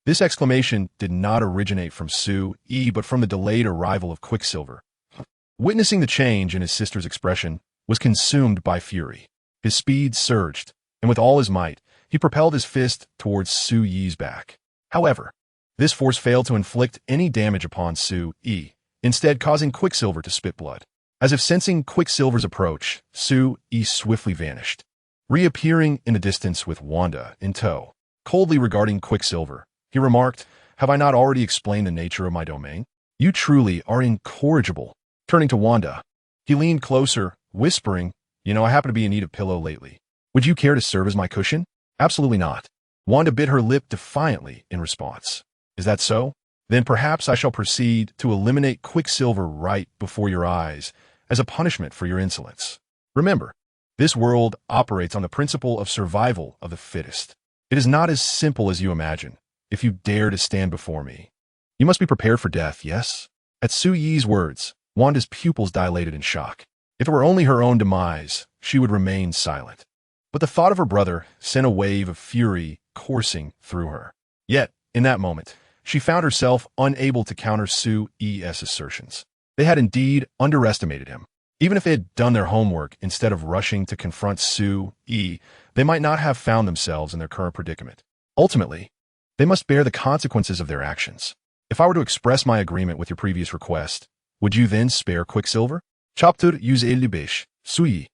This exclamation did not originate from Su Yi, but from the delayed arrival of Quicksilver. Witnessing the change in his sister's expression, was consumed by fury. His speed surged, and with all his might, he propelled his fist towards Su Yi's back. However, this force failed to inflict any damage upon Su Yi, instead causing Quicksilver to spit blood. As if sensing Quicksilver's approach, Su Yi swiftly vanished, reappearing in the distance with Wanda in tow. Coldly regarding Quicksilver, he remarked, "Have I not already explained the nature of my domain? You truly are incorrigible." Turning to Wanda, he leaned closer, whispering, I happen to be in need of pillow lately. Would you care to serve as my cushion?" "Absolutely not." Wanda bit her lip defiantly in response. "Is that so? Then perhaps I shall proceed to eliminate Quicksilver right before your eyes as a punishment for your insolence. Remember, this world operates on the principle of survival of the fittest. It is not as simple as you imagine. If you dare to stand before me, you must be prepared for death, yes?" At Su Yi's words, Wanda's pupils dilated in shock. If it were only her own demise, she would remain silent. But the thought of her brother sent a wave of fury coursing through her. Yet, in that moment, she found herself unable to counter Su Yi's assertions. They had indeed underestimated him. Even if they had done their homework instead of rushing to confront Su Yi, they might not have found themselves in their current predicament. Ultimately, they must bear the consequences of their actions. If I were to express my agreement with your previous request, would you then spare Quicksilver? Chapter use elibish, Su Yi,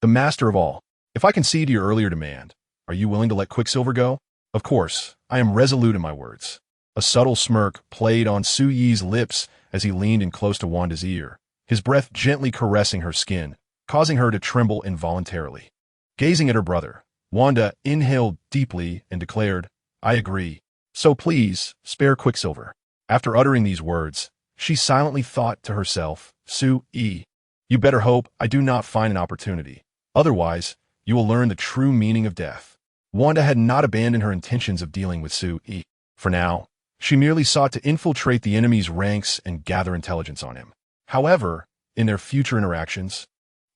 the master of all. If I concede to your earlier demand, are you willing to let Quicksilver go? Of course, I am resolute in my words. A subtle smirk played on Su Yi's lips as he leaned in close to Wanda's ear, his breath gently caressing her skin, causing her to tremble involuntarily. Gazing at her brother, Wanda inhaled deeply and declared, "I agree. So please, spare Quicksilver." After uttering these words, she silently thought to herself, "Sue-E, you better hope I do not find an opportunity. Otherwise, you will learn the true meaning of death." Wanda had not abandoned her intentions of dealing with Sue-E. For now, she merely sought to infiltrate the enemy's ranks and gather intelligence on him. However, in their future interactions,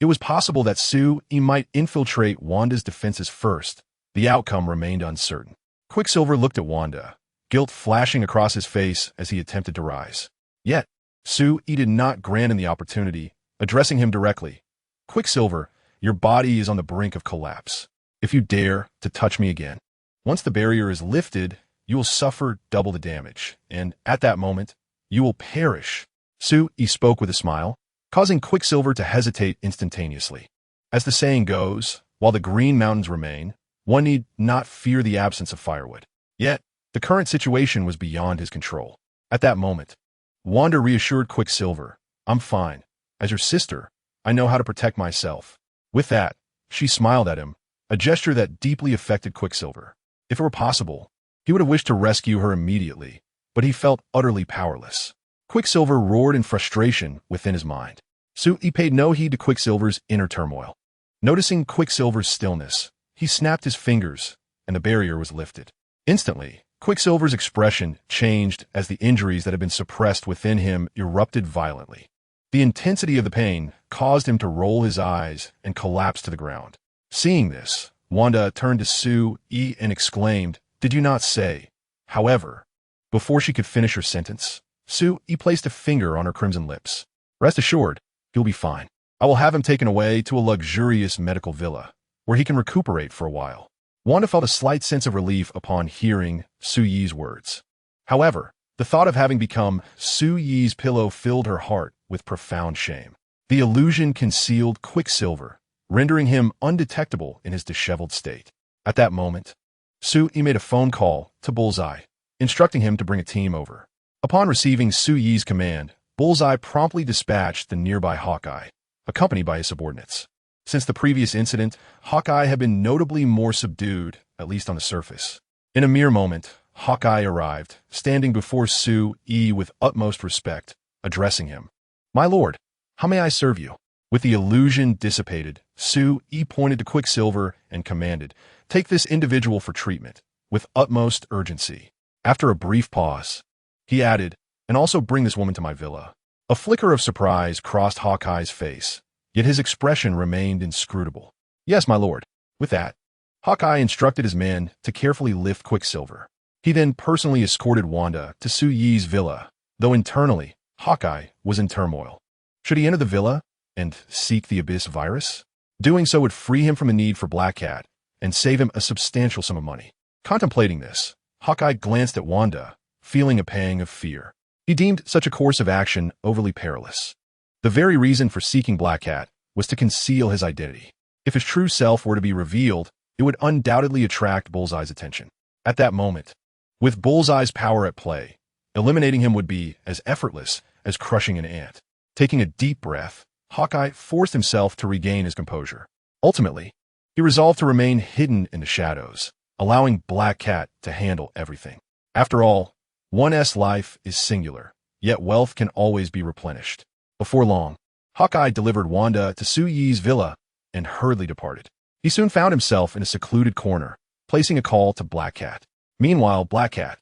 it was possible that Sue-E might infiltrate Wanda's defenses first. The outcome remained uncertain. Quicksilver looked at Wanda, guilt flashing across his face as he attempted to rise. Yet, Sue-E did not grant him the opportunity, addressing him directly. "Quicksilver, your body is on the brink of collapse. If you dare to touch me again, once the barrier is lifted, you will suffer double the damage, and at that moment, you will perish." Sue-E spoke with a smile, causing Quicksilver to hesitate instantaneously. As the saying goes, while the Green Mountains remain, one need not fear the absence of firewood. Yet, the current situation was beyond his control. At that moment, Wanda reassured Quicksilver, "I'm fine. As your sister, I know how to protect myself." With that, she smiled at him, a gesture that deeply affected Quicksilver. If it were possible, he would have wished to rescue her immediately, but he felt utterly powerless. Quicksilver roared in frustration within his mind. Sue-E paid no heed to Quicksilver's inner turmoil. Noticing Quicksilver's stillness, he snapped his fingers, and the barrier was lifted. Instantly, Quicksilver's expression changed as the injuries that had been suppressed within him erupted violently. The intensity of the pain caused him to roll his eyes and collapse to the ground. Seeing this, Wanda turned to Sue-E and exclaimed, "Did you not say?" However, before she could finish her sentence, Sue-E placed a finger on her crimson lips. "Rest assured, he'll be fine. I will have him taken away to a luxurious medical villa, where he can recuperate for a while." Wanda felt a slight sense of relief upon hearing Sue-Yi's words. However, the thought of having become Sue-Yi's pillow filled her heart with profound shame. The illusion concealed Quicksilver, rendering him undetectable in his disheveled state. At that moment, Sue-Yi made a phone call to Bullseye, instructing him to bring a team over. Upon receiving Sue-Yi's command, Bullseye promptly dispatched the nearby Hawkeye, accompanied by his subordinates. Since the previous incident, Hawkeye had been notably more subdued, at least on the surface. In a mere moment, Hawkeye arrived, standing before Sue-Yi with utmost respect, addressing him. "My lord, how may I serve you?" With the illusion dissipated, Sue-Yi pointed to Quicksilver and commanded, "Take this individual for treatment, with utmost urgency." After a brief pause, he added, "And also bring this woman to my villa." A flicker of surprise crossed Hawkeye's face, yet his expression remained inscrutable. "Yes, my lord." With that, Hawkeye instructed his men to carefully lift Quicksilver. He then personally escorted Wanda to Sue-Yi's villa, though internally, Hawkeye was in turmoil. Should he enter the villa and seek the Abyss virus? Doing so would free him from the need for Black Cat and save him a substantial sum of money. Contemplating this, Hawkeye glanced at Wanda, feeling a pang of fear. He deemed such a course of action overly perilous. The very reason for seeking Black Cat was to conceal his identity. If his true self were to be revealed, it would undoubtedly attract Bullseye's attention. At that moment, with Bullseye's power at play, eliminating him would be as effortless as crushing an ant. Taking a deep breath, Hawkeye forced himself to regain his composure. Ultimately, he resolved to remain hidden in the shadows, allowing Black Cat to handle everything. After all, one's life is singular, yet wealth can always be replenished. Before long, Hawkeye delivered Wanda to Sue-Yi's villa and hurriedly departed. He soon found himself in a secluded corner, placing a call to Black Cat. Meanwhile, Black Cat,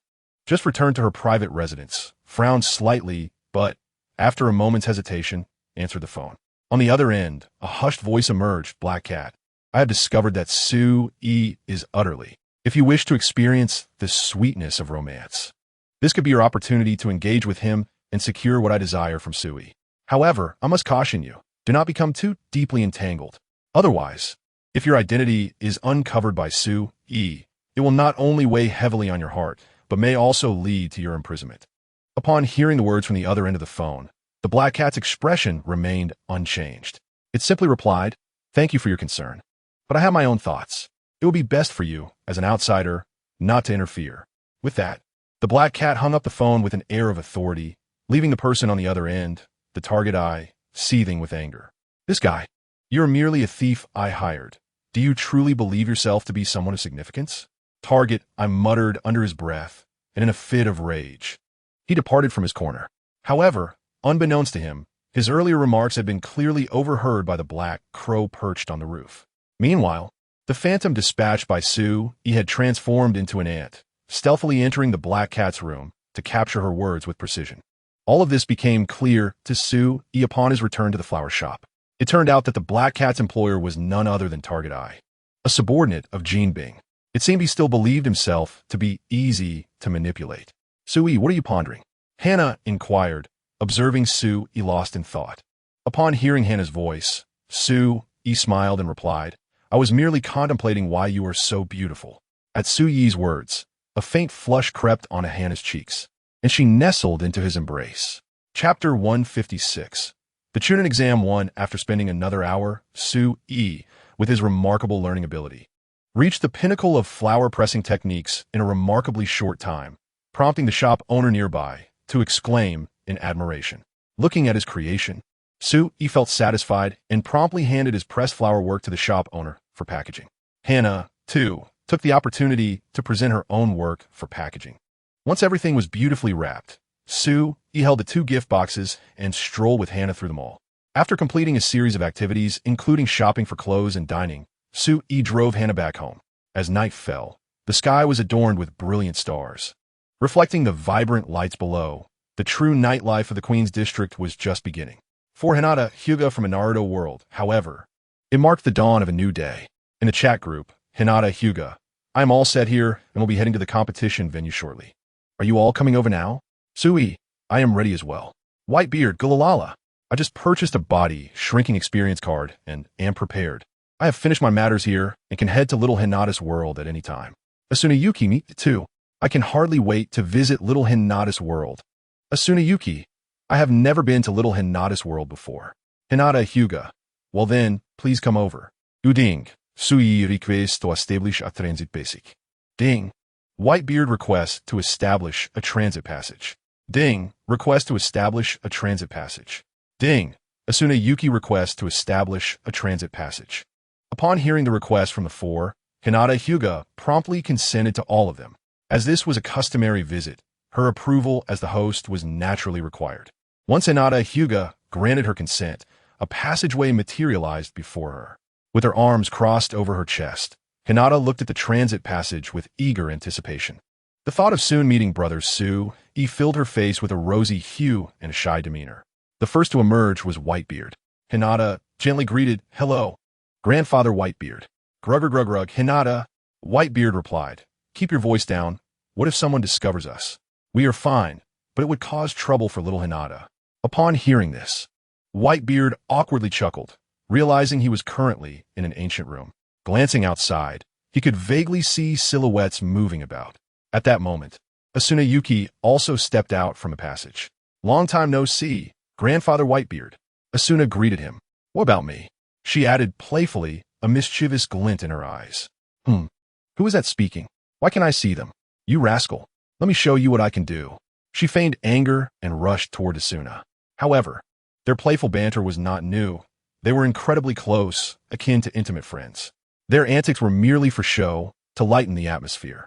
just returned to her private residence, frowned slightly, but, after a moment's hesitation, answered the phone. On the other end, a hushed voice emerged. "Black Cat, I have discovered that Sue-Yi is utterly. If you wish to experience the sweetness of romance, this could be your opportunity to engage with him and secure what I desire from Sue-Yi. However, I must caution you, do not become too deeply entangled. Otherwise, if your identity is uncovered by Sue-Yi, it will not only weigh heavily on your heart, but may also lead to your imprisonment." Upon hearing the words from the other end of the phone, the Black Cat's expression remained unchanged. It simply replied, "Thank you for your concern, but I have my own thoughts. It would be best for you, as an outsider, not to interfere." With that, the Black Cat hung up the phone with an air of authority, leaving the person on the other end, the target eye, seething with anger. This guy, You're merely a thief I hired. Do you truly believe yourself to be someone of significance? Target, I muttered under his breath, and in a fit of rage. He departed from his corner. However, unbeknownst to him, his earlier remarks had been clearly overheard by the black crow perched on the roof. Meanwhile, the phantom dispatched by Sue had transformed into an ant, stealthily entering the black cat's room to capture her words with precision. All of this became clear to Sue upon his return to the flower shop. It turned out that the black cat's employer was none other than Target Eye, a subordinate of Jean Bing. It seemed he still believed himself to be easy to manipulate. Sue, what are you pondering? Hannah inquired, observing Sue lost in thought. Upon hearing Hannah's voice, Sue smiled and replied, I was merely contemplating why you are so beautiful. At Sue words, a faint flush crept onto Hannah's cheeks, and she nestled into his embrace. Chapter 156. The Chunin exam won after spending another hour, Sue with his remarkable learning ability, reached the pinnacle of flower pressing techniques in a remarkably short time, prompting the shop owner nearby to exclaim in admiration. Looking at his creation, Sue felt satisfied and promptly handed his pressed flower work to the shop owner for packaging. Hannah, too, took the opportunity to present her own work for packaging. Once everything was beautifully wrapped, Sue held the 2 gift boxes and strolled with Hannah through them all. After completing a series of activities, including shopping for clothes and dining, Sue drove Hannah back home. As night fell, the sky was adorned with brilliant stars. Reflecting the vibrant lights below, the true nightlife of the Queen's District was just beginning. For Hinata Hyuga from a Naruto world, however, it marked the dawn of a new day. In the chat group, Hinata Hyuga, I am all set here and will be heading to the competition venue shortly. Are you all coming over now? Sue, I am ready as well. Whitebeard, Gulalala, I just purchased a body shrinking experience card and am prepared. I have finished my matters here and can head to Little Hinata's world at any time. Asuna Yuki, me too. I can hardly wait to visit Little Hinata's world. Asuna Yuki, I have never been to Little Hinata's world before. Hinata Hyuga, well then, please come over. Uding, Sui request to establish a transit basic. Ding. Whitebeard request to establish a transit passage. Ding. Request to establish a transit passage. Ding. Asuna Yuki request to establish a transit passage. Upon hearing the request from the 4, Hinata Hyuga promptly consented to all of them. As this was a customary visit, her approval as the host was naturally required. Once Hinata Hyuga granted her consent, a passageway materialized before her. With her arms crossed over her chest, Hinata looked at the transit passage with eager anticipation. The thought of soon meeting brothers Sue filled her face with a rosy hue and a shy demeanor. The first to emerge was Whitebeard. Hinata gently greeted, Hello, Grandfather Whitebeard. Grugger grug Hinata. Whitebeard replied, Keep your voice down. What if someone discovers us? We are fine, but it would cause trouble for little Hinata. Upon hearing this, Whitebeard awkwardly chuckled, realizing he was currently in an ancient room. Glancing outside, he could vaguely see silhouettes moving about. At that moment, Asuna Yuki also stepped out from a passage. Long time no see, Grandfather Whitebeard. Asuna greeted him. What about me? She added playfully, a mischievous glint in her eyes. Who is that speaking? Why can't I see them? You rascal. Let me show you what I can do. She feigned anger and rushed toward Asuna. However, their playful banter was not new. They were incredibly close, akin to intimate friends. Their antics were merely for show, to lighten the atmosphere.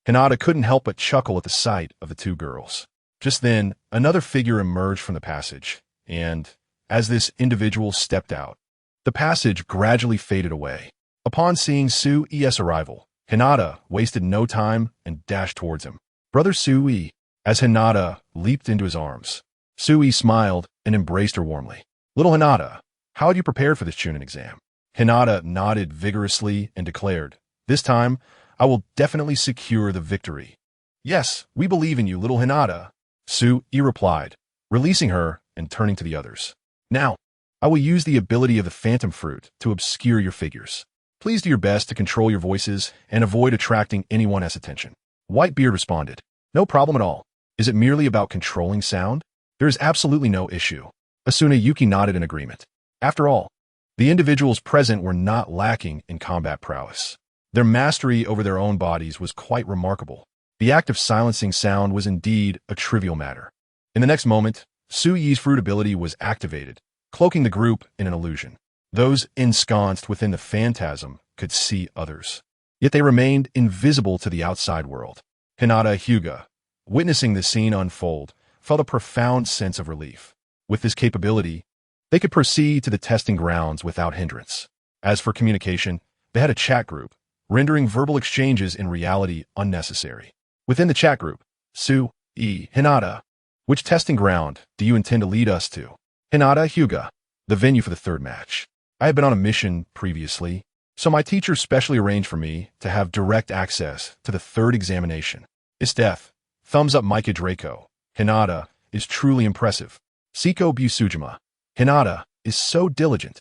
Hinata couldn't help but chuckle at the sight of the 2 girls. Just then, another figure emerged from the passage, and, as this individual stepped out, the passage gradually faded away. Upon seeing Sue's arrival, Hinata wasted no time and dashed towards him. Brother Sue, as Hinata leaped into his arms. Sue smiled and embraced her warmly. Little Hinata, how had you prepared for this Chunin exam? Hinata nodded vigorously and declared, This time, I will definitely secure the victory. Yes, we believe in you, little Hinata, Sue replied, releasing her and turning to the others. Now, I will use the ability of the phantom fruit to obscure your figures. Please do your best to control your voices and avoid attracting anyone else's attention. Whitebeard responded, No problem at all. Is it merely about controlling sound? There is absolutely no issue. Asuna Yuki nodded in agreement. After all, the individuals present were not lacking in combat prowess. Their mastery over their own bodies was quite remarkable. The act of silencing sound was indeed a trivial matter. In the next moment, Suyi's fruit ability was activated, cloaking the group in an illusion. Those ensconced within the phantasm could see others. Yet they remained invisible to the outside world. Hinata Hyuga, witnessing the scene unfold, felt a profound sense of relief. With this capability, they could proceed to the testing grounds without hindrance. As for communication, they had a chat group, rendering verbal exchanges in reality unnecessary. Within the chat group, Hinata, which testing ground do you intend to lead us to? Hinata Hyuga, the venue for the third match. I had been on a mission previously, so my teacher specially arranged for me to have direct access to the third examination. Death. Thumbs up Micah Draco. Hinata is truly impressive. Siko Busujima. Hinata is so diligent.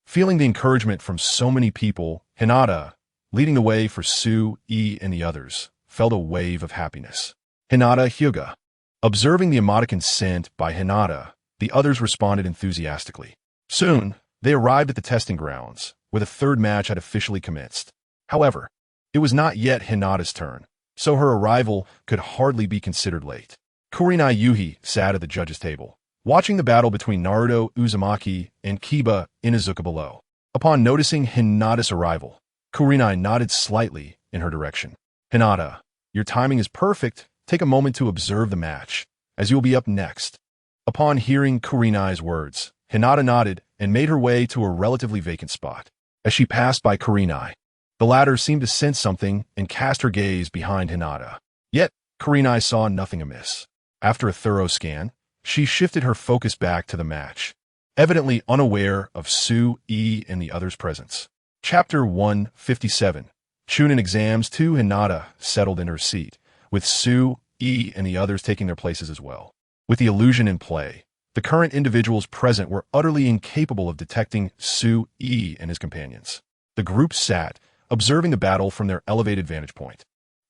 Feeling the encouragement from so many people, Hinata, leading the way for and the others, felt a wave of happiness. Hinata Hyuga. Observing the emoticon sent by Hinata, the others responded enthusiastically. Soon, they arrived at the testing grounds, where the third match had officially commenced. However, it was not yet Hinata's turn, so her arrival could hardly be considered late. Kurenai Yuhi sat at the judges' table, watching the battle between Naruto Uzumaki and Kiba Inuzuka below. Upon noticing Hinata's arrival, Kurenai nodded slightly in her direction. Hinata, your timing is perfect. Take a moment to observe the match, as you will be up next. Upon hearing Kurenai's words, Hinata nodded and made her way to a relatively vacant spot. As she passed by Kurenai, the latter seemed to sense something and cast her gaze behind Hinata. Yet, Kurenai saw nothing amiss. After a thorough scan, she shifted her focus back to the match, evidently unaware of and the others' presence. Chapter 157. Chunin exams 2. Hinata settled in her seat, with and the others taking their places as well. With the illusion in play, the current individuals present were utterly incapable of detecting and his companions. The group sat, observing the battle from their elevated vantage point.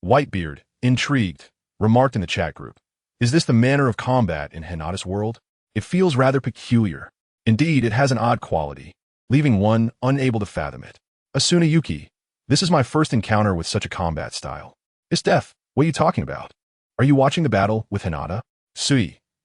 Whitebeard, intrigued, remarked in the chat group, "Is this the manner of combat in Hinata's world? It feels rather peculiar. Indeed, it has an odd quality, leaving one unable to fathom it. Asuna Yuki, this is my first encounter with such a combat style." Death, what are you talking about? Are you watching the battle with Hinata?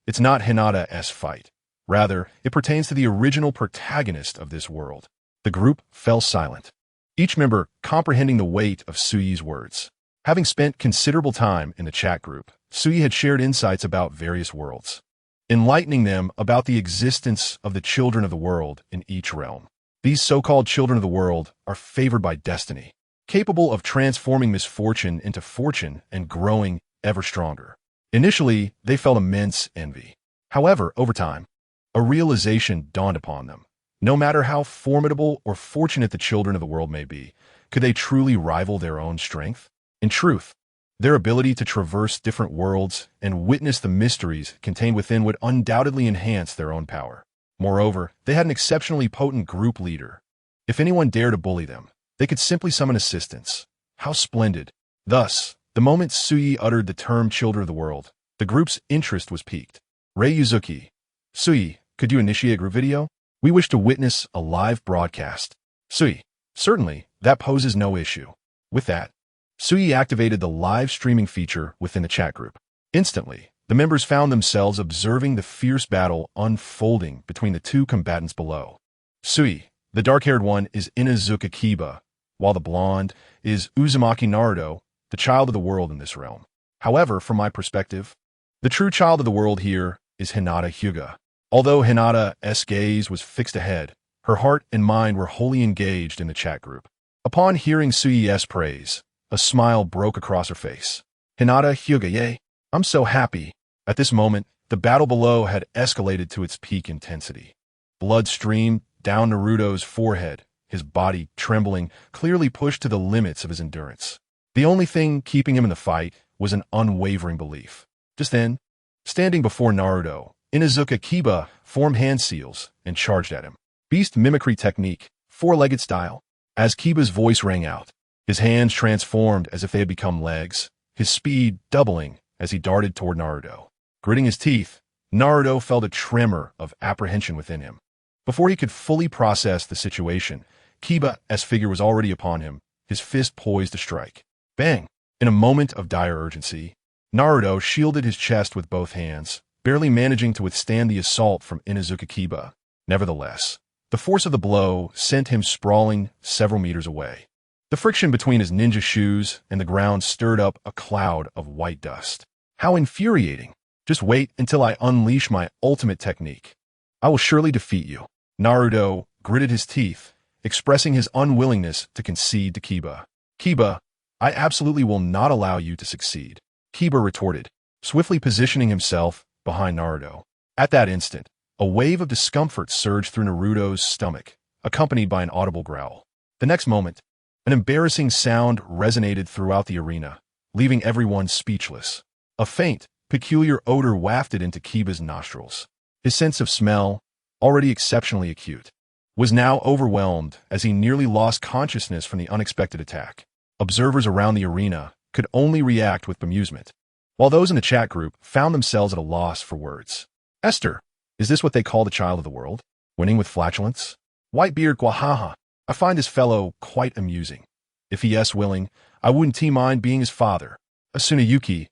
It's not Hinata's fight. Rather, it pertains to the original protagonist of this world. The group fell silent, each member comprehending the weight of Suyi's words. Having spent considerable time in the chat group, Suyi had shared insights about various worlds, enlightening them about the existence of the children of the world in each realm. These so-called children of the world are favored by destiny, capable of transforming misfortune into fortune and growing ever stronger. Initially, they felt immense envy. However, over time, a realization dawned upon them. No matter how formidable or fortunate the children of the world may be, could they truly rival their own strength? In truth, their ability to traverse different worlds and witness the mysteries contained within would undoubtedly enhance their own power. Moreover, they had an exceptionally potent group leader. If anyone dared to bully them, they could simply summon assistance. How splendid! Thus, the moment Suyi uttered the term children of the world, the group's interest was piqued. Rei Yuzuki, Suyi, could you initiate group video? We wish to witness a live broadcast. Suyi, certainly, that poses no issue. With that, Suyi activated the live streaming feature within the chat group. Instantly, the members found themselves observing the fierce battle unfolding between the two combatants below. Suyi, the dark-haired one, is Inuzuka Kiba, while the blonde is Uzumaki Naruto, the child of the world in this realm. However, from my perspective, the true child of the world here is Hinata Hyuga. Although Hinata's gaze was fixed ahead, her heart and mind were wholly engaged in the chat group. Upon hearing Suyi's praise, a smile broke across her face. Hinata Hyuga, yay! I'm so happy. At this moment, the battle below had escalated to its peak intensity. Blood streamed down Naruto's forehead, his body trembling, clearly pushed to the limits of his endurance. The only thing keeping him in the fight was an unwavering belief. Just then, standing before Naruto, Inuzuka Kiba formed hand seals and charged at him. Beast mimicry technique, four-legged style. As Kiba's voice rang out, his hands transformed as if they had become legs, his speed doubling as he darted toward Naruto. Gritting his teeth, Naruto felt a tremor of apprehension within him. Before he could fully process the situation, Kiba's figure was already upon him, his fist poised to strike. Bang! In a moment of dire urgency, Naruto shielded his chest with both hands, barely managing to withstand the assault from Inuzuka Kiba. Nevertheless, The force of the blow sent him sprawling several meters away. The friction between his ninja shoes and the ground stirred up a cloud of white dust. How infuriating! Just wait until I unleash my ultimate technique. I will surely defeat you. Naruto gritted his teeth, expressing his unwillingness to concede to Kiba. Kiba, I absolutely will not allow you to succeed. Kiba retorted, swiftly positioning himself behind Naruto. At that instant, a wave of discomfort surged through Naruto's stomach, accompanied by an audible growl. The next moment, an embarrassing sound resonated throughout the arena, leaving everyone speechless. A faint, peculiar odor wafted into Kiba's nostrils. His sense of smell, already exceptionally acute, was now overwhelmed as he nearly lost consciousness from the unexpected attack. Observers around the arena could only react with bemusement, while those in the chat group found themselves at a loss for words. Esther, is this what they call the child of the world? Winning with flatulence? Whitebeard Gwahaha, I find this fellow quite amusing. If he is willing, I wouldn't mind being his father. Asuna Yuki,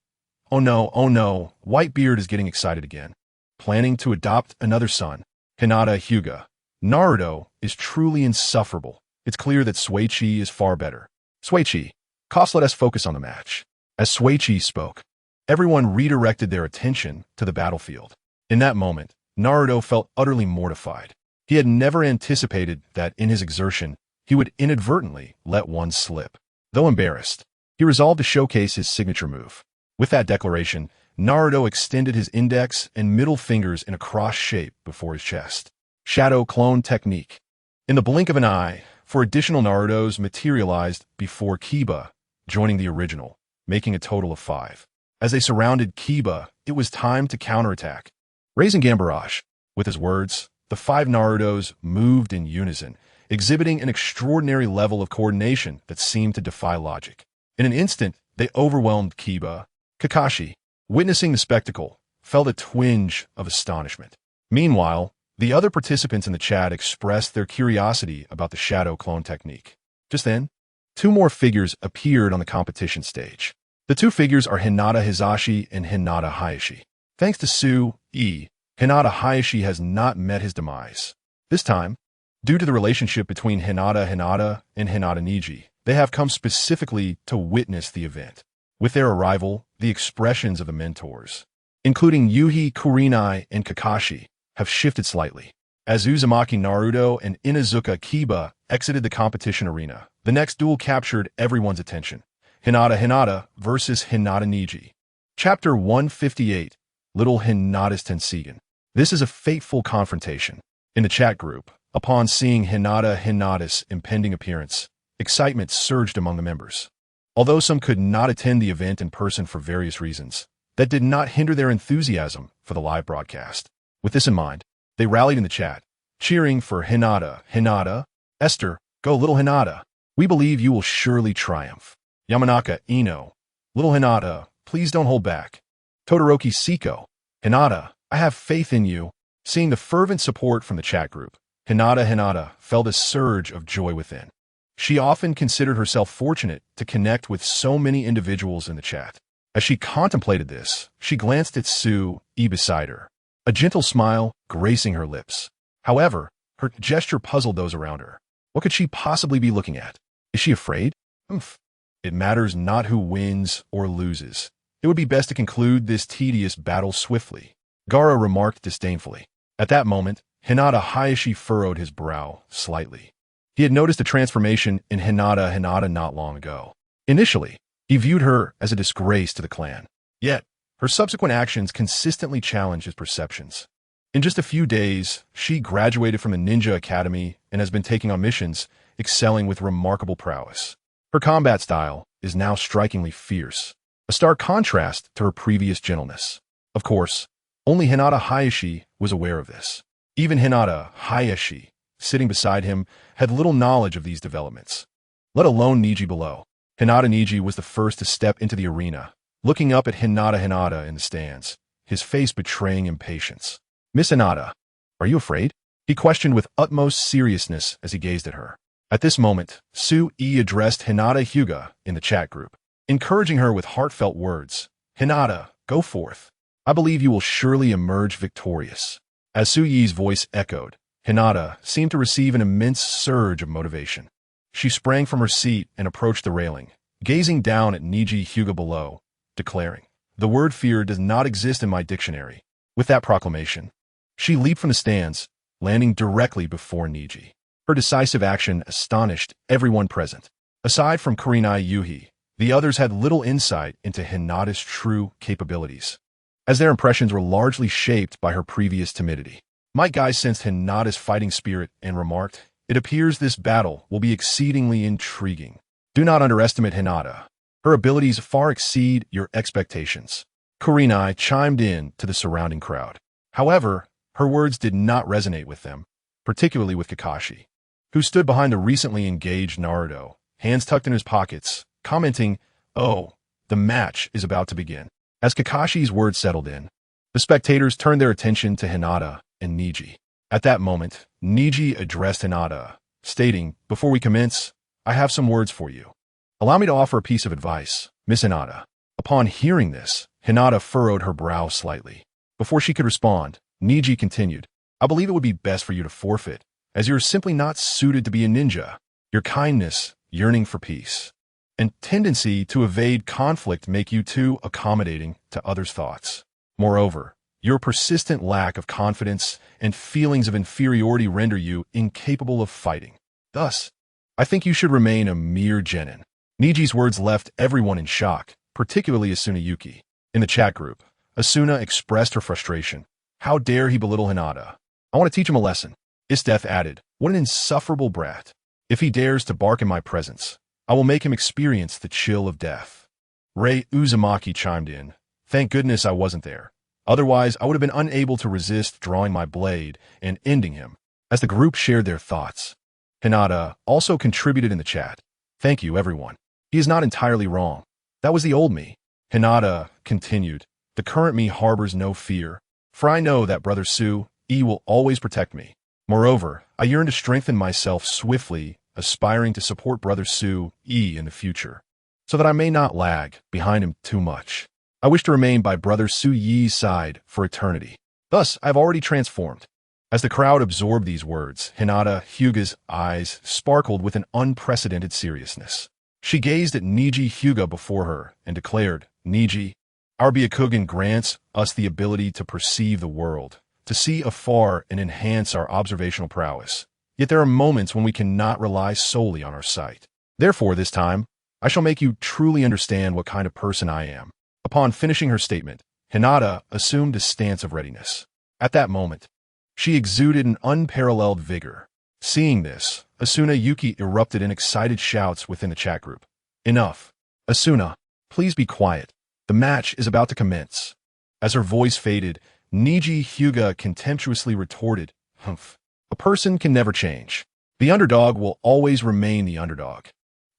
oh no, Whitebeard is getting excited again. Planning to adopt another son. Hinata Hyuga. Naruto is truly insufferable. It's clear that Suichi is far better. Suichi, let us focus on the match. As Suichi spoke, everyone redirected their attention to the battlefield. In that moment, Naruto felt utterly mortified. He had never anticipated that in his exertion, he would inadvertently let one slip. Though embarrassed, he resolved to showcase his signature move. With that declaration, Naruto extended his index and middle fingers in a cross shape before his chest. Shadow Clone Technique. In the blink of an eye, 4 additional Narutos materialized before Kiba, joining the original, making a total of 5. As they surrounded Kiba, it was time to counterattack. Raising Gambarage. With his words, the 5 Narutos moved in unison, exhibiting an extraordinary level of coordination that seemed to defy logic. In an instant, they overwhelmed Kiba. Kakashi, witnessing the spectacle, felt a twinge of astonishment. Meanwhile, the other participants in the chat expressed their curiosity about the shadow clone technique. Just then, 2 more figures appeared on the competition stage. The 2 figures are Hinata Hizashi and Hinata Hayashi. Thanks to Sue-E, Hinata Hayashi has not met his demise. This time, due to the relationship between Hinata and Hinata Niji, they have come specifically to witness the event. With their arrival, the expressions of the mentors, including Yuhi Kurenai and Kakashi, have shifted slightly. As Uzumaki Naruto and Inuzuka Kiba exited the competition arena, the next duel captured everyone's attention. Hinata versus Hinata Niji. Chapter 158, Little Hinata's Tensigen. This is a fateful confrontation. In the chat group, upon seeing Hinata's impending appearance, excitement surged among the members. Although some could not attend the event in person for various reasons, that did not hinder their enthusiasm for the live broadcast. With this in mind, they rallied in the chat, cheering for Hinata, Esther, go little Hinata. We believe you will surely triumph. Yamanaka Ino, little Hinata, please don't hold back. Todoroki Siko, Hinata, I have faith in you. Seeing the fervent support from the chat group, Hinata felt a surge of joy within. She often considered herself fortunate to connect with so many individuals in the chat. As she contemplated this, she glanced at Sue-E beside her, a gentle smile gracing her lips. However, her gesture puzzled those around her. What could she possibly be looking at? Is she afraid? It matters not who wins or loses. It would be best to conclude this tedious battle swiftly, Gaara remarked disdainfully. At that moment, Hinata Hayashi furrowed his brow slightly. He had noticed a transformation in Hinata not long ago. Initially, he viewed her as a disgrace to the clan. Yet, her subsequent actions consistently challenged his perceptions. In just a few days, she graduated from the Ninja Academy and has been taking on missions, excelling with remarkable prowess. Her combat style is now strikingly fierce, a stark contrast to her previous gentleness. Of course, only Hinata Hayashi was aware of this. Even Hinata Hayashi, sitting beside him, had little knowledge of these developments, let alone Niji below. Hinata Niji was the first to step into the arena, looking up at Hinata in the stands, his face betraying impatience. Miss Hinata, are you afraid? He questioned with utmost seriousness as he gazed at her. At this moment, Sue-E addressed Hinata Hyuga in the chat group, encouraging her with heartfelt words. Hinata, go forth. I believe you will surely emerge victorious. As Sue-E's voice echoed, Hinata seemed to receive an immense surge of motivation. She sprang from her seat and approached the railing, gazing down at Niji Hyuga below, declaring, "The word fear does not exist in my dictionary." With that proclamation, she leaped from the stands, landing directly before Niji. Her decisive action astonished everyone present. Aside from Kurenai Yuhi, the others had little insight into Hinata's true capabilities, as their impressions were largely shaped by her previous timidity. Might Guy sensed Hinata's fighting spirit and remarked, "It appears this battle will be exceedingly intriguing. Do not underestimate Hinata. Her abilities far exceed your expectations." Kurenai chimed in to the surrounding crowd. However, her words did not resonate with them, particularly with Kakashi, who stood behind the recently engaged Naruto, hands tucked in his pockets, commenting, "Oh, the match is about to begin." As Kakashi's words settled in, the spectators turned their attention to Hinata and Niji. At that moment, Niji addressed Hinata, stating, "Before we commence, I have some words for you. Allow me to offer a piece of advice, Miss Hinata." Upon hearing this, Hinata furrowed her brow slightly. Before she could respond, Niji continued, "I believe it would be best for you to forfeit, as you are simply not suited to be a ninja. Your kindness, yearning for peace, and tendency to evade conflict make you too accommodating to others' thoughts. Moreover, your persistent lack of confidence and feelings of inferiority render you incapable of fighting. Thus, I think you should remain a mere genin." Niji's words left everyone in shock, particularly Asuna Yuki. In the chat group, Asuna expressed her frustration. How dare he belittle Hinata? I want to teach him a lesson. Isdeth added, "What an insufferable brat. If he dares to bark in my presence, I will make him experience the chill of death." Rei Uzumaki chimed in, "Thank goodness I wasn't there. Otherwise, I would have been unable to resist drawing my blade and ending him." As the group shared their thoughts, Hinata also contributed in the chat. "Thank you, everyone. He is not entirely wrong. That was the old me." Hinata continued, "The current me harbors no fear, for I know that Brother Su-e will always protect me. Moreover, I yearn to strengthen myself swiftly, aspiring to support Brother Su-e in the future, so that I may not lag behind him too much. I wish to remain by Brother Su-ye's side for eternity. Thus, I have already transformed." As the crowd absorbed these words, Hinata Hyuga's eyes sparkled with an unprecedented seriousness. She gazed at Niji Hyuga before her and declared, "Niji, our Byakugan grants us the ability to perceive the world, to see afar and enhance our observational prowess. Yet there are moments when we cannot rely solely on our sight. Therefore, this time, I shall make you truly understand what kind of person I am." Upon finishing her statement, Hinata assumed a stance of readiness. At that moment, she exuded an unparalleled vigor. Seeing this, Asuna Yuki erupted in excited shouts within the chat group. "Enough. Asuna, please be quiet. The match is about to commence." As her voice faded, Niji Hyuga contemptuously retorted, "Humph. A person can never change. The underdog will always remain the underdog.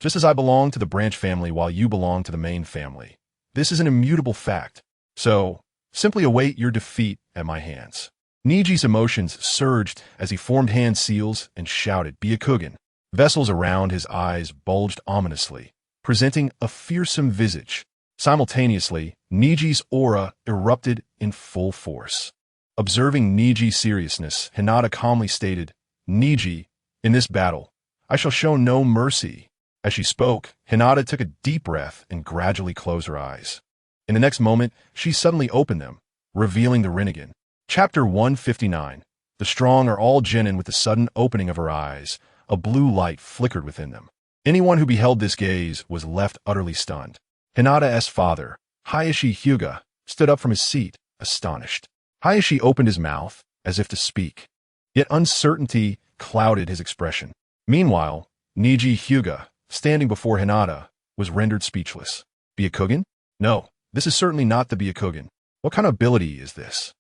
Just as I belong to the branch family while you belong to the main family. This is an immutable fact. So, simply await your defeat at my hands." Niji's emotions surged as he formed hand seals and shouted, "Byakugan." Vessels around his eyes bulged ominously, presenting a fearsome visage. Simultaneously, Niji's aura erupted in full force. Observing Niji's seriousness, Hinata calmly stated, "Niji, in this battle, I shall show no mercy." As she spoke, Hinata took a deep breath and gradually closed her eyes. In the next moment, she suddenly opened them, revealing the Rinnegan. Chapter 159. The strong are all genin. With the sudden opening of her eyes, a blue light flickered within them. Anyone who beheld this gaze was left utterly stunned. Hinata's father, Hayashi Hyuga, stood up from his seat, astonished. Hayashi opened his mouth, as if to speak. Yet uncertainty clouded his expression. Meanwhile, Niji Hyuga, standing before Hinata, was rendered speechless. "Byakugan? No, this is certainly not the Byakugan. What kind of ability is this?"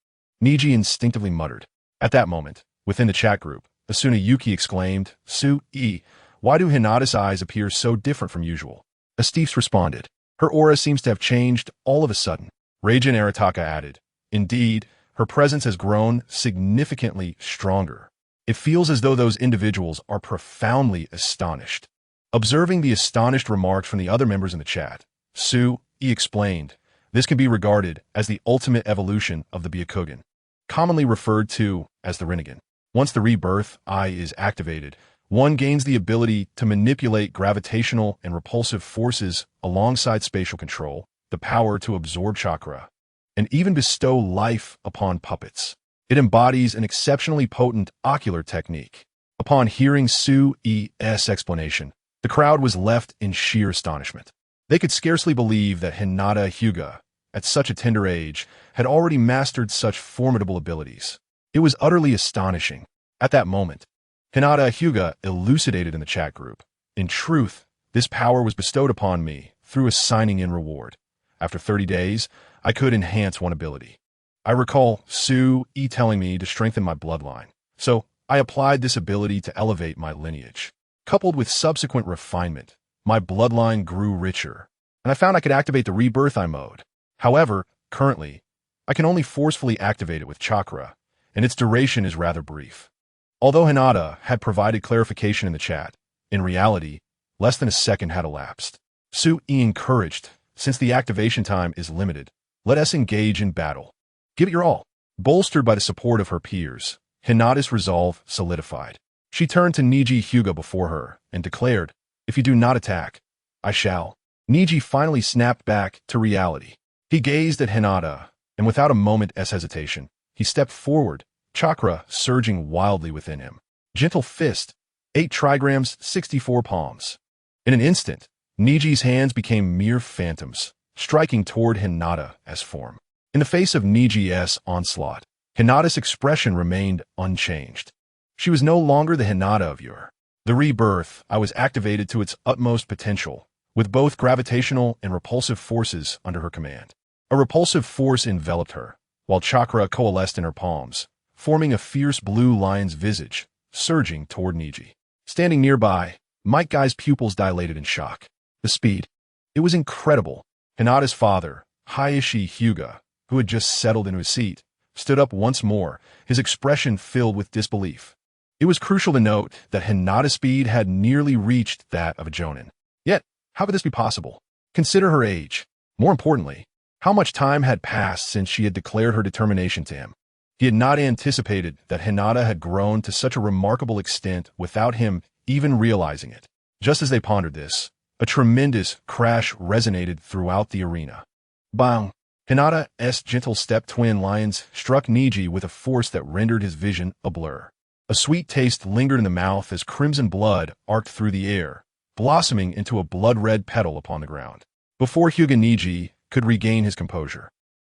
Niji instinctively muttered. At that moment, within the chat group, Asuna Yuki exclaimed, "Su-e, why do Hinata's eyes appear so different from usual?" Astifs responded, "Her aura seems to have changed all of a sudden." Reijin Arataka added, "Indeed, her presence has grown significantly stronger. It feels as though those individuals are profoundly astonished." Observing the astonished remarks from the other members in the chat, Su-e explained, "This can be regarded as the ultimate evolution of the Byakugan, commonly referred to as the Rinnegan. Once the rebirth eye is activated, one gains the ability to manipulate gravitational and repulsive forces alongside spatial control, the power to absorb chakra, and even bestow life upon puppets. It embodies an exceptionally potent ocular technique. Upon hearing Sue's explanation, the crowd was left in sheer astonishment. They could scarcely believe that Hinata Hyuga, at such a tender age, had already mastered such formidable abilities. It was utterly astonishing. At that moment, Hinata Hyuga elucidated in the chat group. In truth, this power was bestowed upon me through a signing-in reward. After 30 days, I could enhance one ability. I recall Sue telling me to strengthen my bloodline, so I applied this ability to elevate my lineage. Coupled with subsequent refinement, my bloodline grew richer, and I found I could activate the rebirth eye mode. However, currently, I can only forcefully activate it with chakra, and its duration is rather brief. Although Hinata had provided clarification in the chat, in reality, less than a second had elapsed. Sue encouraged, since the activation time is limited, let us engage in battle. Give it your all. Bolstered by the support of her peers, Hinata's resolve solidified. She turned to Niji Hyuga before her and declared, "If you do not attack, I shall." Niji finally snapped back to reality. He gazed at Hinata, and without a moment's hesitation, he stepped forward, chakra surging wildly within him. Gentle fist, 8 trigrams, 64 palms. In an instant, Niji's hands became mere phantoms, striking toward Hinata as form. In the face of Niji's onslaught, Hinata's expression remained unchanged. She was no longer the Hinata of yore. The rebirth I was activated to its utmost potential, with both gravitational and repulsive forces under her command. A repulsive force enveloped her, while chakra coalesced in her palms, forming a fierce blue lion's visage, surging toward Niji. Standing nearby, Mike Guy's pupils dilated in shock. The speed. It was incredible. Hinata's father, Hayashi Hyuga, who had just settled into his seat, stood up once more, his expression filled with disbelief. It was crucial to note that Hinata's speed had nearly reached that of a Jonin. Yet, how could this be possible? Consider her age. More importantly, how much time had passed since she had declared her determination to him. He had not anticipated that Hinata had grown to such a remarkable extent without him even realizing it. Just as they pondered this, a tremendous crash resonated throughout the arena. Bang! Hinata's gentle step twin lions struck Niji with a force that rendered his vision a blur. A sweet taste lingered in the mouth as crimson blood arced through the air, blossoming into a blood-red petal upon the ground. Before Hyuga Niji could regain his composure,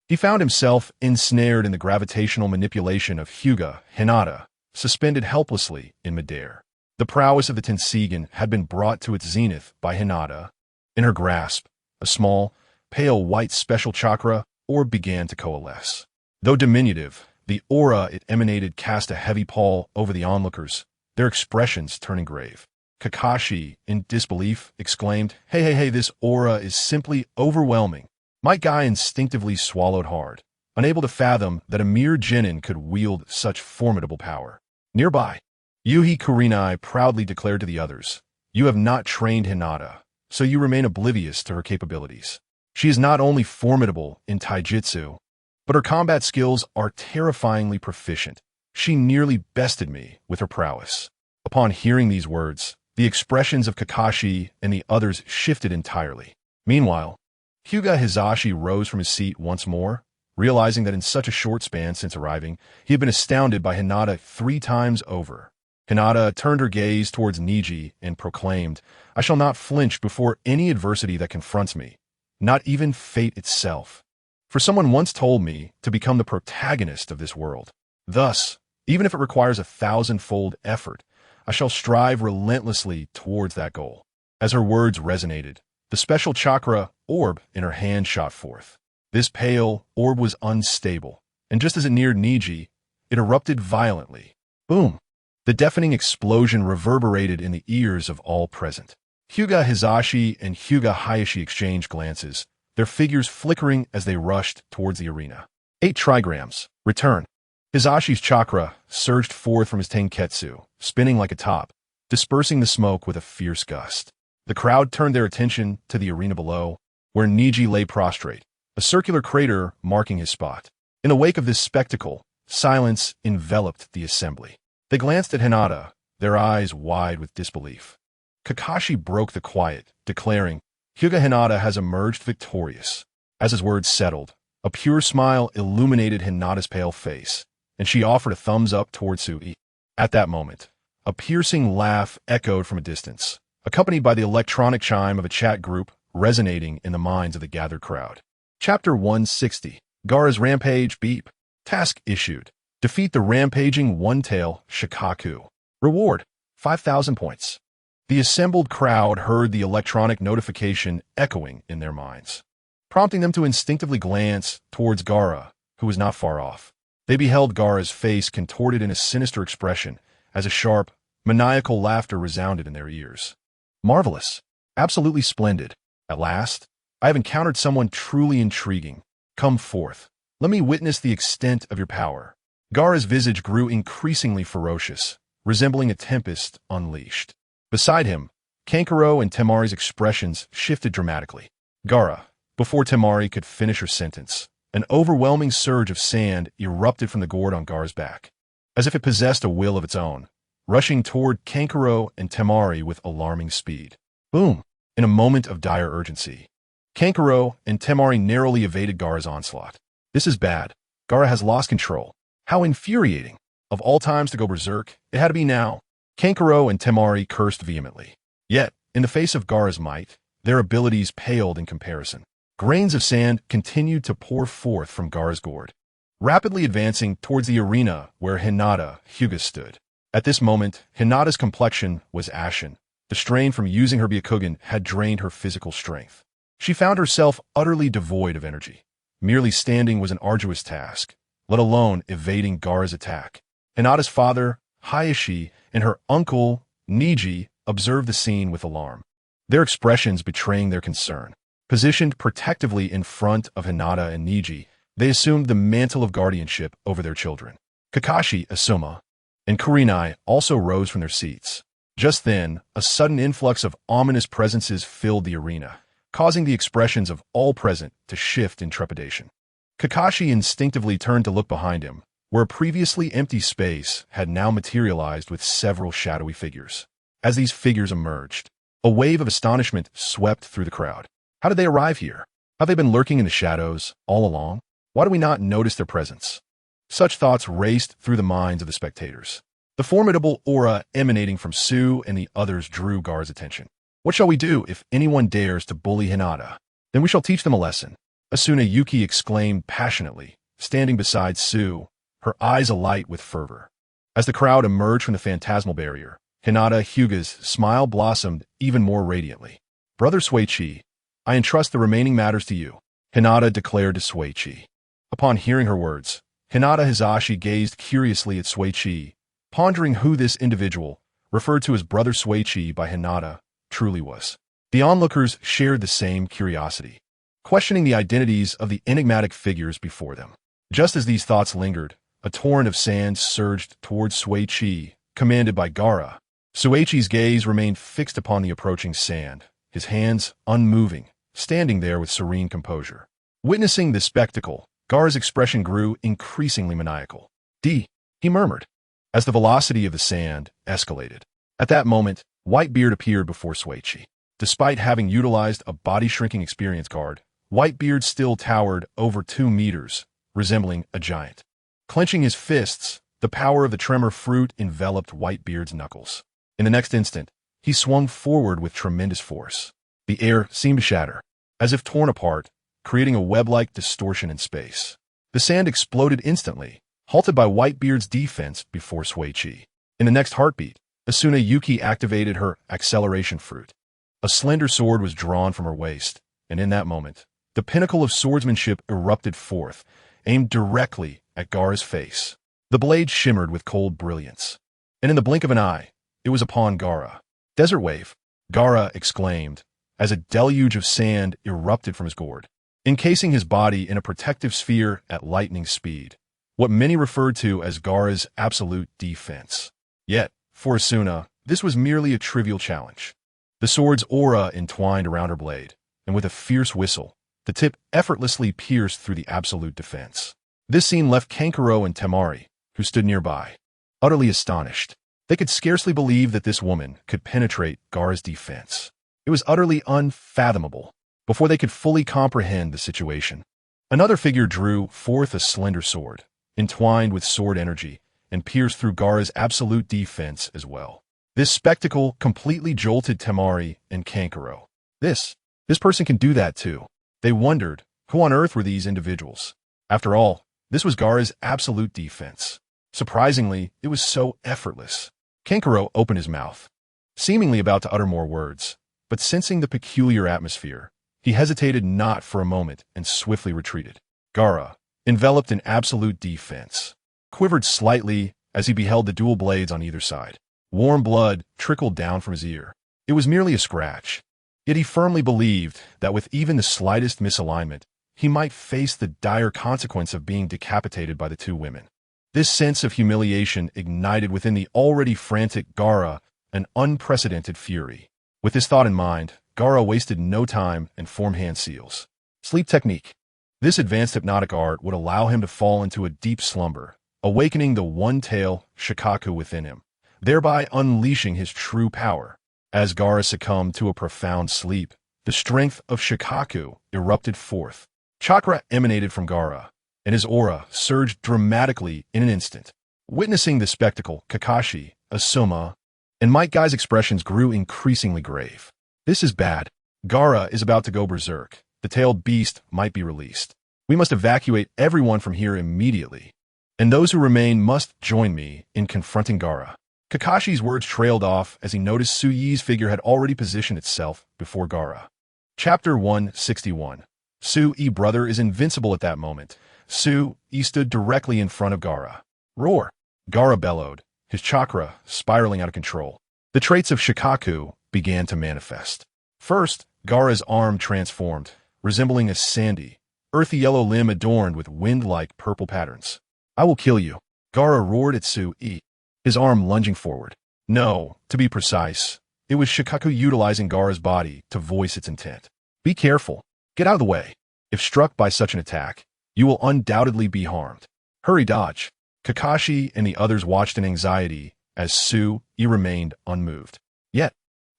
he found himself ensnared in the gravitational manipulation of Hyuga Hinata, suspended helplessly in midair. The prowess of the Tensigan had been brought to its zenith by Hinata. In her grasp, a small, pale white special chakra orb began to coalesce. Though diminutive, the aura it emanated cast a heavy pall over the onlookers, their expressions turning grave. Kakashi, in disbelief, exclaimed, Hey, this aura is simply overwhelming." Mike Guy instinctively swallowed hard, unable to fathom that a mere genin could wield such formidable power. Nearby, Yuhi Kurenai proudly declared to the others, "You have not trained Hinata, so you remain oblivious to her capabilities. She is not only formidable in taijutsu, but her combat skills are terrifyingly proficient. She nearly bested me with her prowess." Upon hearing these words, the expressions of Kakashi and the others shifted entirely. Meanwhile, Hyuga Hizashi rose from his seat once more, realizing that in such a short span since arriving, he had been astounded by Hinata 3 times over. Hinata turned her gaze towards Niji and proclaimed, "I shall not flinch before any adversity that confronts me, not even fate itself. For someone once told me to become the protagonist of this world. Thus, even if it requires 1,000-fold effort, I shall strive relentlessly towards that goal." As her words resonated, the special chakra orb in her hand shot forth. This pale orb was unstable, and just as it neared Niji, it erupted violently. Boom! The deafening explosion reverberated in the ears of all present. Hyuga Hizashi and Hyuga Hayashi exchanged glances, their figures flickering as they rushed towards the arena. 8 trigrams. Return. Hizashi's chakra surged forth from his tenketsu, spinning like a top, dispersing the smoke with a fierce gust. The crowd turned their attention to the arena below, where Niji lay prostrate, a circular crater marking his spot. In the wake of this spectacle, silence enveloped the assembly. They glanced at Hinata, their eyes wide with disbelief. Kakashi broke the quiet, declaring, Hyuga Hinata has emerged victorious. As his words settled, a pure smile illuminated Hinata's pale face, and she offered a thumbs up toward Sui. At that moment, a piercing laugh echoed from a distance, accompanied by the electronic chime of a chat group resonating in the minds of the gathered crowd. Chapter 160. Gaara's Rampage Beep. Task issued. Defeat the rampaging one-tail Shikaku. Reward, 5,000 points. The assembled crowd heard the electronic notification echoing in their minds, prompting them to instinctively glance towards Gaara, who was not far off. They beheld Gaara's face contorted in a sinister expression as a sharp, maniacal laughter resounded in their ears. Marvelous. Absolutely splendid. At last, I have encountered someone truly intriguing. Come forth. Let me witness the extent of your power. Gaara's visage grew increasingly ferocious, resembling a tempest unleashed. Beside him, Kankuro and Temari's expressions shifted dramatically. Gaara, before Temari could finish her sentence, an overwhelming surge of sand erupted from the gourd on Gaara's back, as if it possessed a will of its own, rushing toward Kankuro and Temari with alarming speed. Boom! In a moment of dire urgency, Kankuro and Temari narrowly evaded Gaara's onslaught. This is bad. Gaara has lost control. How infuriating. Of all times to go berserk, it had to be now. Kankuro and Temari cursed vehemently. Yet, in the face of Gaara's might, their abilities paled in comparison. Grains of sand continued to pour forth from Gaara's gourd, rapidly advancing towards the arena where Hinata, Hyuga stood. At this moment, Hinata's complexion was ashen. The strain from using her Byakugan had drained her physical strength. She found herself utterly devoid of energy. Merely standing was an arduous task, let alone evading Gaara's attack. Hinata's father, Hayashi, and her uncle, Niji, observed the scene with alarm, their expressions betraying their concern. Positioned protectively in front of Hinata and Niji, they assumed the mantle of guardianship over their children. Kakashi, Asuna, and Kurenai also rose from their seats. Just then, a sudden influx of ominous presences filled the arena, causing the expressions of all present to shift in trepidation. Kakashi instinctively turned to look behind him, where a previously empty space had now materialized with several shadowy figures. As these figures emerged, a wave of astonishment swept through the crowd. How did they arrive here? Have they been lurking in the shadows all along? Why do we not notice their presence? Such thoughts raced through the minds of the spectators. The formidable aura emanating from Sue and the others drew Gaara's attention. What shall we do if anyone dares to bully Hinata? Then we shall teach them a lesson. Asuna Yuki exclaimed passionately, standing beside Sue, her eyes alight with fervor. As the crowd emerged from the phantasmal barrier, Hinata Hyuga's smile blossomed even more radiantly. Brother Suichi, I entrust the remaining matters to you, Hinata declared to Suichi. Upon hearing her words, Hinata Hizashi gazed curiously at Suichi, pondering who this individual, referred to as Brother Suichi by Hinata, truly was. The onlookers shared the same curiosity, questioning the identities of the enigmatic figures before them. Just as these thoughts lingered, a torrent of sand surged towards Suichi, commanded by Gaara. Suichi's gaze remained fixed upon the approaching sand, his hands unmoving, standing there with serene composure. Witnessing this spectacle, Gaara's expression grew increasingly maniacal. He murmured, as the velocity of the sand escalated. At that moment, Whitebeard appeared before Suichi. Despite having utilized a body-shrinking experience card, Whitebeard still towered over 2 meters, resembling a giant. Clenching his fists, the power of the tremor fruit enveloped Whitebeard's knuckles. In the next instant, he swung forward with tremendous force. The air seemed to shatter, as if torn apart, creating a web-like distortion in space. The sand exploded instantly, halted by Whitebeard's defense before Suichi. In the next heartbeat, Asuna Yuki activated her acceleration fruit. A slender sword was drawn from her waist, and in that moment, the pinnacle of swordsmanship erupted forth, aimed directly at Gaara's face. The blade shimmered with cold brilliance, and in the blink of an eye, it was upon Gaara. Desert wave, Gaara exclaimed, as a deluge of sand erupted from his gourd, encasing his body in a protective sphere at lightning speed, what many referred to as Gaara's absolute defense. Yet, for Asuna, this was merely a trivial challenge. The sword's aura entwined around her blade, and with a fierce whistle, the tip effortlessly pierced through the absolute defense. This scene left Kankuro and Temari, who stood nearby, utterly astonished. They could scarcely believe that this woman could penetrate Gaara's defense. It was utterly unfathomable. Before they could fully comprehend the situation, another figure drew forth a slender sword, entwined with sword energy, and pierced through Gaara's absolute defense as well. This spectacle completely jolted Temari and Kankuro. This person can do that too. They wondered, who on earth were these individuals? After all, this was Gaara's absolute defense. Surprisingly, it was so effortless. Kankuro opened his mouth, seemingly about to utter more words, but sensing the peculiar atmosphere, he hesitated not for a moment and swiftly retreated. Gaara, enveloped in absolute defense, quivered slightly as he beheld the dual blades on either side. Warm blood trickled down from his ear. It was merely a scratch, yet he firmly believed that with even the slightest misalignment, he might face the dire consequence of being decapitated by the two women. This sense of humiliation ignited within the already frantic Gaara an unprecedented fury. With this thought in mind, Gaara wasted no time and formed hand seals. Sleep technique. This advanced hypnotic art would allow him to fall into a deep slumber, awakening the one-tail Shikaku within him, thereby unleashing his true power. As Gaara succumbed to a profound sleep, the strength of Shikaku erupted forth. Chakra emanated from Gaara, and his aura surged dramatically in an instant. Witnessing the spectacle, Kakashi, Asuna, and Might Guy's expressions grew increasingly grave. This is bad. Gaara is about to go berserk. The tailed beast might be released. We must evacuate everyone from here immediately, and those who remain must join me in confronting Gaara. Kakashi's words trailed off as he noticed Suyi's figure had already positioned itself before Gaara. Chapter 161. Su-Yi brother is invincible at that moment. Su-Yi stood directly in front of Gaara. Roar! Gaara bellowed, his chakra spiraling out of control. The traits of Shikaku began to manifest. First, Gaara's arm transformed, resembling a sandy, earthy yellow limb adorned with wind-like purple patterns. I will kill you. Gaara roared at Su-Yi, his arm lunging forward. No, to be precise, it was Shikaku utilizing Gaara's body to voice its intent. Be careful. Get out of the way. If struck by such an attack, you will undoubtedly be harmed. Hurry, dodge. Kakashi and the others watched in anxiety as Su-Yi remained unmoved. Yet,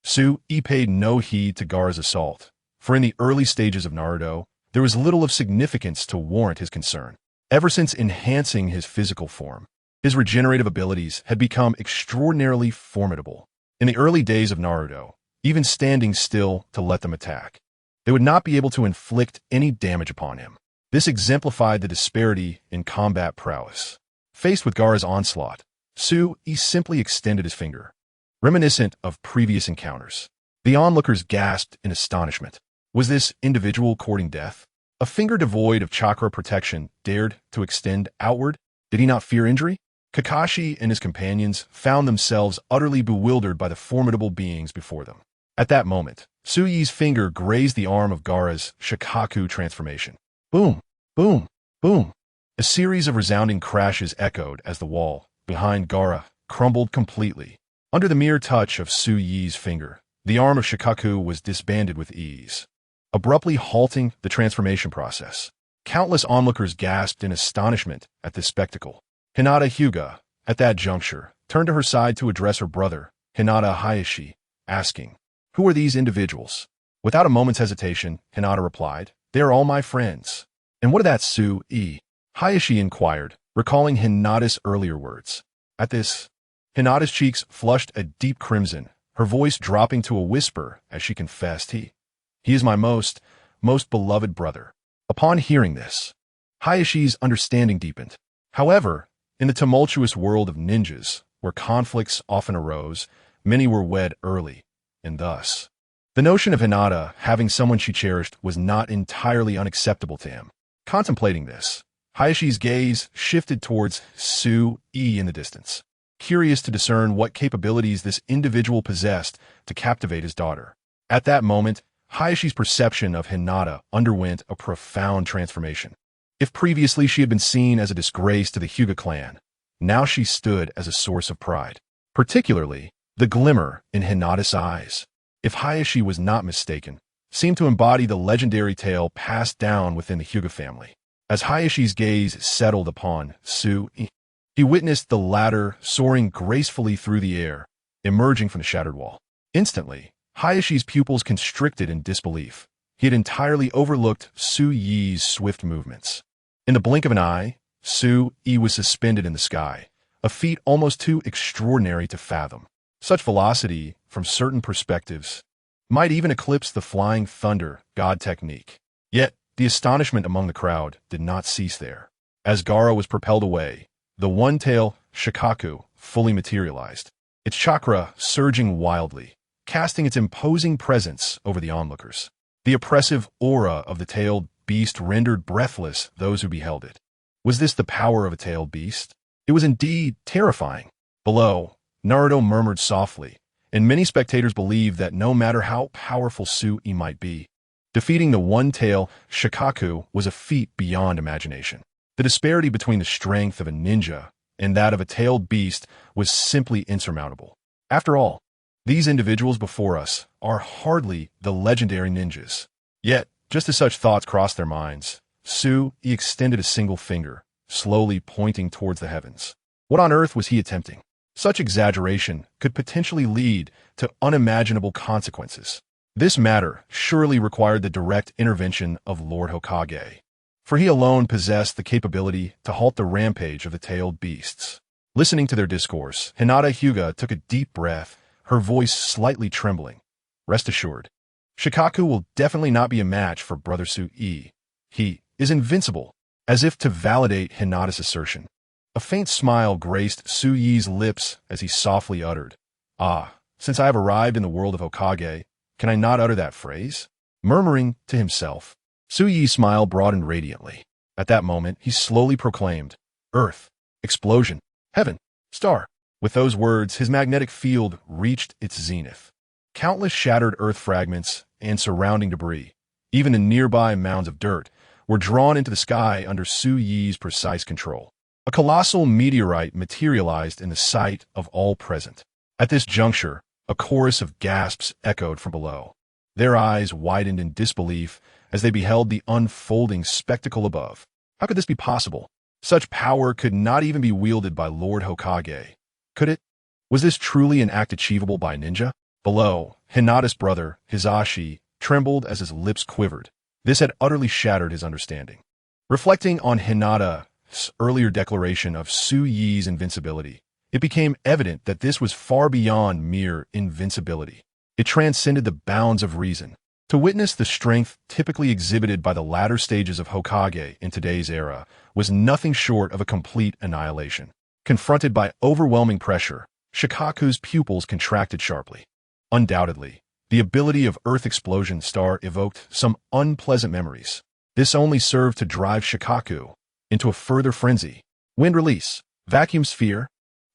Su-Yi paid no heed to Gaara's assault, for in the early stages of Naruto, there was little of significance to warrant his concern. Ever since enhancing his physical form, his regenerative abilities had become extraordinarily formidable. In the early days of Naruto, even standing still to let them attack, they would not be able to inflict any damage upon him. This exemplified the disparity in combat prowess. Faced with Gaara's onslaught, Su-Yi simply extended his finger, reminiscent of previous encounters. The onlookers gasped in astonishment. Was this individual courting death? A finger devoid of chakra protection dared to extend outward? Did he not fear injury? Kakashi and his companions found themselves utterly bewildered by the formidable beings before them. At that moment, Su-Yi's finger grazed the arm of Gaara's Shikaku transformation. Boom! Boom! Boom! A series of resounding crashes echoed as the wall, behind Gaara, crumbled completely. Under the mere touch of Su-Yi's finger, the arm of Shikaku was disbanded with ease, abruptly halting the transformation process. Countless onlookers gasped in astonishment at this spectacle. Hinata Hyuga, at that juncture, turned to her side to address her brother, Hinata Hayashi, asking, "Who are these individuals?" Without a moment's hesitation, Hinata replied, "They are all my friends." "And what of that Su-Yi?" Hayashi inquired, recalling Hinata's earlier words. At this, Hinata's cheeks flushed a deep crimson, her voice dropping to a whisper as she confessed, He is my most beloved brother." Upon hearing this, Hayashi's understanding deepened. However, in the tumultuous world of ninjas, where conflicts often arose, many were wed early, and thus, the notion of Hinata having someone she cherished was not entirely unacceptable to him. Contemplating this, Hayashi's gaze shifted towards Su-Yi in the distance, curious to discern what capabilities this individual possessed to captivate his daughter. At that moment, Hayashi's perception of Hinata underwent a profound transformation. If previously she had been seen as a disgrace to the Hyuga clan, now she stood as a source of pride, particularly the glimmer in Hinata's eyes. If Hayashi was not mistaken, seemed to embody the legendary tale passed down within the Hyuga family. As Hayashi's gaze settled upon Su-Yi, He witnessed the latter soaring gracefully through the air, emerging from the shattered wall. Instantly, Hayashi's pupils constricted in disbelief. He had entirely overlooked Su Yi's swift movements. In the blink of an eye, Su Yi was suspended in the sky, a feat almost too extraordinary to fathom. Such velocity, from certain perspectives, might even eclipse the flying thunder god technique. Yet, the astonishment among the crowd did not cease there. As Gaara was propelled away, the one-tail Shikaku fully materialized, its chakra surging wildly, casting its imposing presence over the onlookers. The oppressive aura of the tailed beast rendered breathless those who beheld it. Was this the power of a tailed beast? It was indeed terrifying. Below, Naruto murmured softly, and many spectators believed that no matter how powerful Su-I might be, defeating the one-tail Shikaku was a feat beyond imagination. The disparity between the strength of a ninja and that of a tailed beast was simply insurmountable. After all, these individuals before us are hardly the legendary ninjas. Yet, just as such thoughts crossed their minds, Su-I extended a single finger, slowly pointing towards the heavens. What on earth was he attempting? Such exaggeration could potentially lead to unimaginable consequences. This matter surely required the direct intervention of Lord Hokage, for he alone possessed the capability to halt the rampage of the tailed beasts. Listening to their discourse, Hinata Hyuga took a deep breath, her voice slightly trembling. Rest assured, Shikaku will definitely not be a match for Brother Su-I. He is invincible. As if to validate Hinata's assertion, a faint smile graced Su-Yi's lips as he softly uttered, "Ah, since I have arrived in the world of Hokage, can I not utter that phrase?" Murmuring to himself, Su-Yi's smile broadened radiantly. At that moment, he slowly proclaimed, "Earth, explosion, heaven, star." With those words, his magnetic field reached its zenith. Countless shattered earth fragments and surrounding debris, even the nearby mounds of dirt, were drawn into the sky under Su-Yi's precise control. A colossal meteorite materialized in the sight of all present. At this juncture, a chorus of gasps echoed from below. Their eyes widened in disbelief as they beheld the unfolding spectacle above. How could this be possible? Such power could not even be wielded by Lord Hokage. Could it? Was this truly an act achievable by a ninja? Below, Hinata's brother, Hisashi, trembled as his lips quivered. This had utterly shattered his understanding. Reflecting on Hinata's earlier declaration of Su-Yi's invincibility, it became evident that this was far beyond mere invincibility. It transcended the bounds of reason. To witness the strength typically exhibited by the latter stages of Hokage in today's era was nothing short of a complete annihilation. Confronted by overwhelming pressure, Shikaku's pupils contracted sharply. Undoubtedly, the ability of Earth Explosion Star evoked some unpleasant memories. This only served to drive Shikaku into a further frenzy. Wind release, vacuum sphere.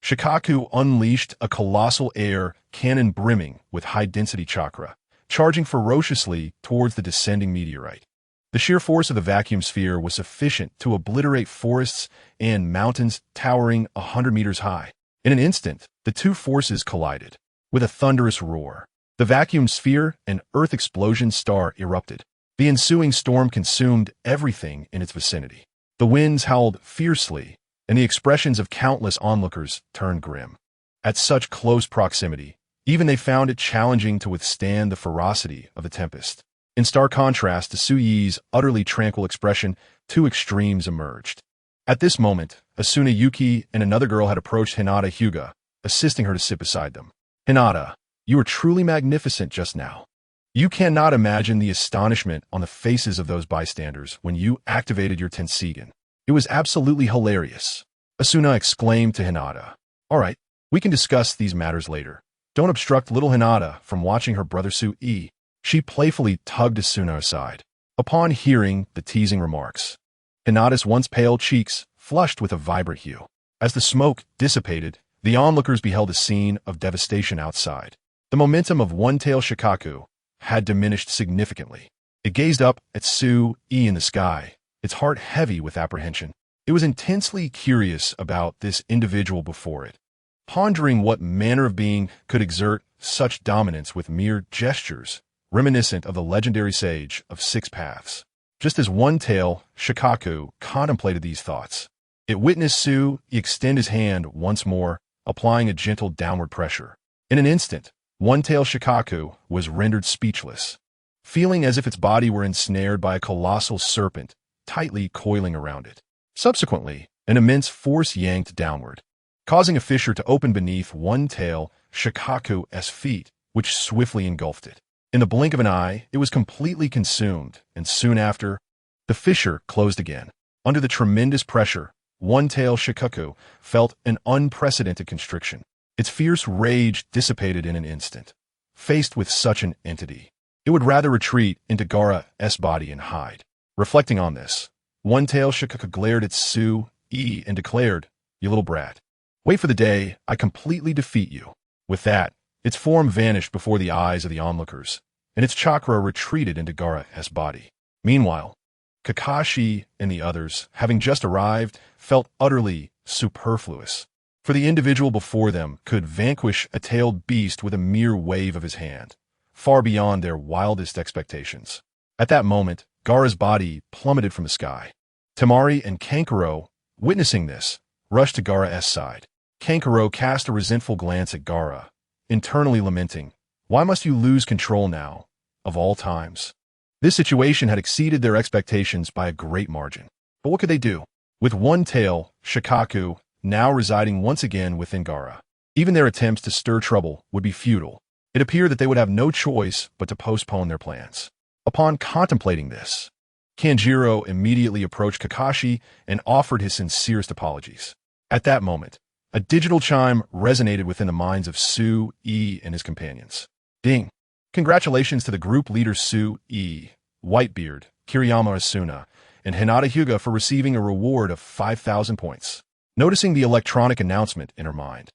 Shikaku unleashed a colossal air cannon brimming with high-density chakra, charging ferociously towards the descending meteorite. The sheer force of the vacuum sphere was sufficient to obliterate forests and mountains towering 100 meters high. In an instant, the two forces collided. With a thunderous roar, the vacuum sphere and Earth Explosion Star erupted. The ensuing storm consumed everything in its vicinity. The winds howled fiercely, and the expressions of countless onlookers turned grim. At such close proximity, even they found it challenging to withstand the ferocity of the tempest. In stark contrast to Su-Yi's utterly tranquil expression, two extremes emerged. At this moment, Asuna Yuki and another girl had approached Hinata Hyuga, assisting her to sit beside them. "Hinata, you were truly magnificent just now. You cannot imagine the astonishment on the faces of those bystanders when you activated your Tensigen. It was absolutely hilarious." Asuna exclaimed to Hinata. "All right, we can discuss these matters later. Don't obstruct little Hinata from watching her brother Su-I." She playfully tugged Asuna aside. Upon hearing the teasing remarks, Hinata's once pale cheeks flushed with a vibrant hue. As the smoke dissipated, the onlookers beheld a scene of devastation outside. The momentum of one-tail Shikaku had diminished significantly. It gazed up at Su-I in the sky, its heart heavy with apprehension. It was intensely curious about this individual before it, pondering what manner of being could exert such dominance with mere gestures, reminiscent of the legendary sage of 6 paths. Just as one-tail Shikaku contemplated these thoughts, It witnessed Su extend his hand once more, applying a gentle downward pressure. In an instant, one-tail Shikaku was rendered speechless, feeling as if its body were ensnared by a colossal serpent, tightly coiling around it. Subsequently, an immense force yanked downward, causing a fissure to open beneath one-tail Shikaku's feet, which swiftly engulfed it. In the blink of an eye, it was completely consumed, and soon after, the fissure closed again. Under the tremendous pressure, one-tail Shikaku felt an unprecedented constriction. Its fierce rage dissipated in an instant. Faced with such an entity, it would rather retreat into Gaara's body and hide. Reflecting on this, one-tail Shikaku glared at Su-e and declared, "You little brat. Wait for the day I completely defeat you." With that, its form vanished before the eyes of the onlookers, and its chakra retreated into Gaara's body. Meanwhile, Kakashi and the others, having just arrived, felt utterly superfluous, for the individual before them could vanquish a tailed beast with a mere wave of his hand, far beyond their wildest expectations. At that moment, Gaara's body plummeted from the sky. Temari and Kankuro, witnessing this, rushed to Gaara's side. Kankuro cast a resentful glance at Gaara, internally lamenting, "Why must you lose control now, of all times?" This situation had exceeded their expectations by a great margin. But what could they do? With one tail, Shikaku, now residing once again within Gaara, even their attempts to stir trouble would be futile. It appeared that they would have no choice but to postpone their plans. Upon contemplating this, Kanjiro immediately approached Kakashi and offered his sincerest apologies. At that moment, a digital chime resonated within the minds of Su-e and his companions. Ding! Congratulations to the group leaders Su-e, Whitebeard, Kiriyama Asuna, and Hinata Hyuga for receiving a reward of 5,000 points. Noticing the electronic announcement in her mind,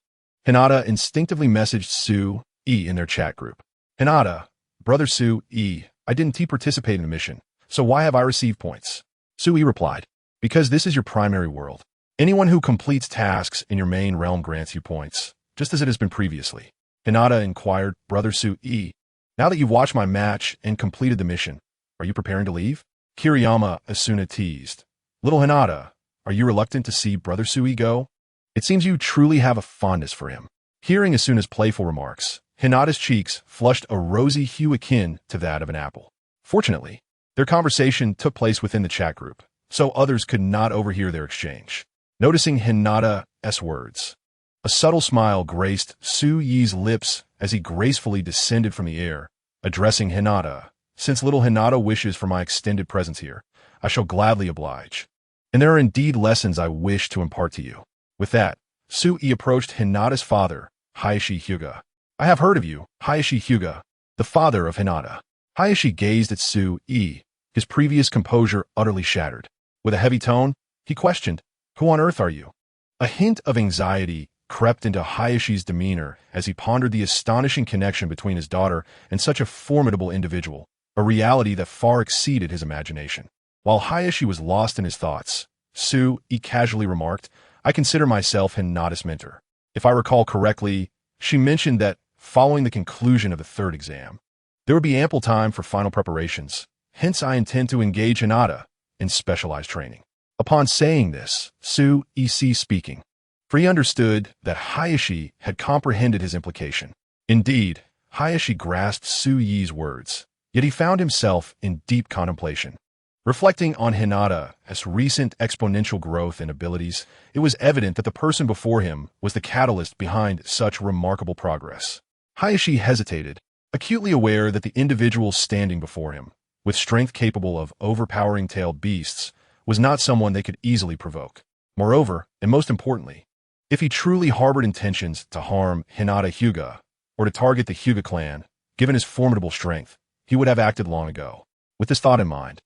Hinata instinctively messaged Su-e in their chat group. "Hinata, brother Su-e, I didn't participate in the mission, so why have I received points?" Su-e replied, "Because this is your primary world. Anyone who completes tasks in your main realm grants you points, just as it has been previously." Hinata inquired, "Brother Su-e, now that you've watched my match and completed the mission, are you preparing to leave?" Kiriyama Asuna teased, "Little Hinata, are you reluctant to see Brother Su-e go? It seems you truly have a fondness for him." Hearing Asuna's playful remarks, Hinata's cheeks flushed a rosy hue akin to that of an apple. Fortunately, their conversation took place within the chat group, so others could not overhear their exchange. Noticing Hinata's words, a subtle smile graced Su-e's lips as he gracefully descended from the air, addressing Hinata. "Since little Hinata wishes for my extended presence here, I shall gladly oblige. And there are indeed lessons I wish to impart to you." With that, Su-e approached Hinata's father, Hayashi Hyuga. "I have heard of you, Hayashi Hyuga, the father of Hinata." Hayashi gazed at Su-e, his previous composure utterly shattered. With a heavy tone, he questioned, "Who on earth are you?" A hint of anxiety crept into Hayashi's demeanor as he pondered the astonishing connection between his daughter and such a formidable individual, a reality that far exceeded his imagination. While Hayashi was lost in his thoughts, Su-e casually remarked, "I consider myself Hinata's mentor. If I recall correctly, she mentioned that, following the conclusion of the third exam, there would be ample time for final preparations. Hence I intend to engage Hinata in specialized training." Upon saying this, Su-e ceased speaking, for he understood that Hayashi had comprehended his implication. Indeed, Hayashi grasped Su-e's words, yet he found himself in deep contemplation. Reflecting on Hinata's recent exponential growth in abilities, it was evident that the person before him was the catalyst behind such remarkable progress. Hayashi hesitated, acutely aware that the individual standing before him, with strength capable of overpowering tailed beasts, was not someone they could easily provoke. Moreover, and most importantly, if he truly harbored intentions to harm Hinata Hyuga, or to target the Hyuga clan, given his formidable strength, he would have acted long ago. With this thought in mind,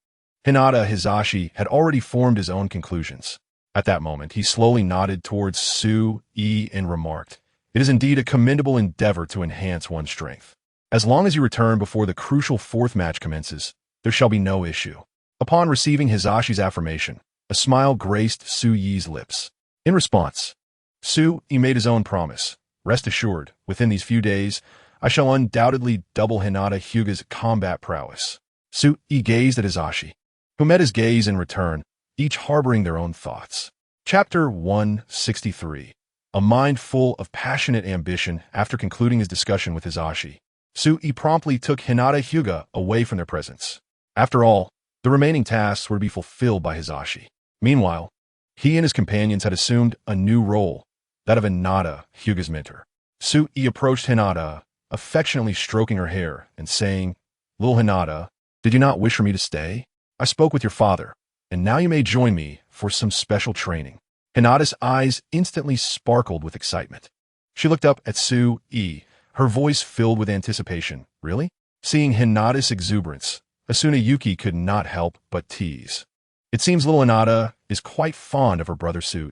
Hinata Hizashi had already formed his own conclusions. At that moment, he slowly nodded towards Su-e and remarked, "It is indeed a commendable endeavor to enhance one's strength. As long as you return before the crucial fourth match commences, there shall be no issue." Upon receiving Hizashi's affirmation, a smile graced Su-e's lips. In response, Su-e made his own promise. "Rest assured, within these few days, I shall undoubtedly double Hinata Hyuga's combat prowess." Su-e gazed at Hizashi, who met his gaze in return, each harboring their own thoughts. Chapter 163. A mind full of passionate ambition. After concluding his discussion with Hisashi, Sui promptly took Hinata Hyuga away from their presence. After all, the remaining tasks were to be fulfilled by Hisashi. Meanwhile, he and his companions had assumed a new role, that of Hinata, Hyuga's mentor. Sui approached Hinata, affectionately stroking her hair and saying, "Little Hinata, did you not wish for me to stay? I spoke with your father, and now you may join me for some special training." Hinata's eyes instantly sparkled with excitement. She looked up at Sui, her voice filled with anticipation. "Really?" Seeing Hinata's exuberance, Asuna Yuki could not help but tease. "It seems little Hinata is quite fond of her brother Sui.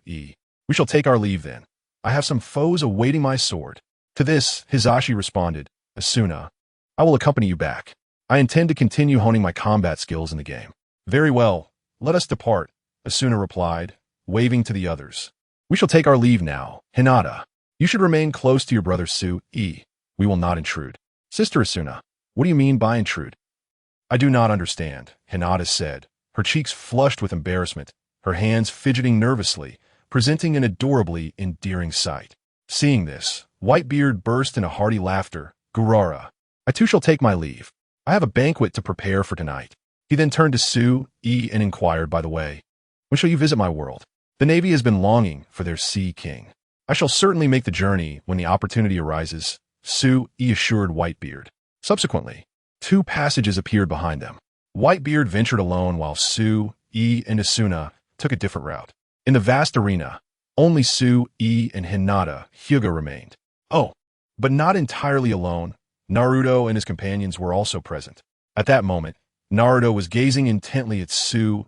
We shall take our leave then. I have some foes awaiting my sword." To this, Hisashi responded, "Asuna, I will accompany you back. I intend to continue honing my combat skills in the game." "Very well, let us depart," Asuna replied, waving to the others. "We shall take our leave now. Hinata, you should remain close to your brother Sui. We will not intrude." "Sister Asuna, what do you mean by intrude?" "I do not understand," Hinata said, her cheeks flushed with embarrassment, her hands fidgeting nervously, presenting an adorably endearing sight. Seeing this, Whitebeard burst into hearty laughter. "Gurararara, I too shall take my leave. I have a banquet to prepare for tonight." He then turned to Sui and inquired, "By the way, when shall you visit my world? The Navy has been longing for their Sea King." "I shall certainly make the journey when the opportunity arises," Sui assured Whitebeard. Subsequently, two passages appeared behind them. Whitebeard ventured alone while Sui and Asuna took a different route. In the vast arena, only Sui and Hinata Hyuga remained. Oh, but not entirely alone. Naruto and his companions were also present. At that moment, Naruto was gazing intently at Sui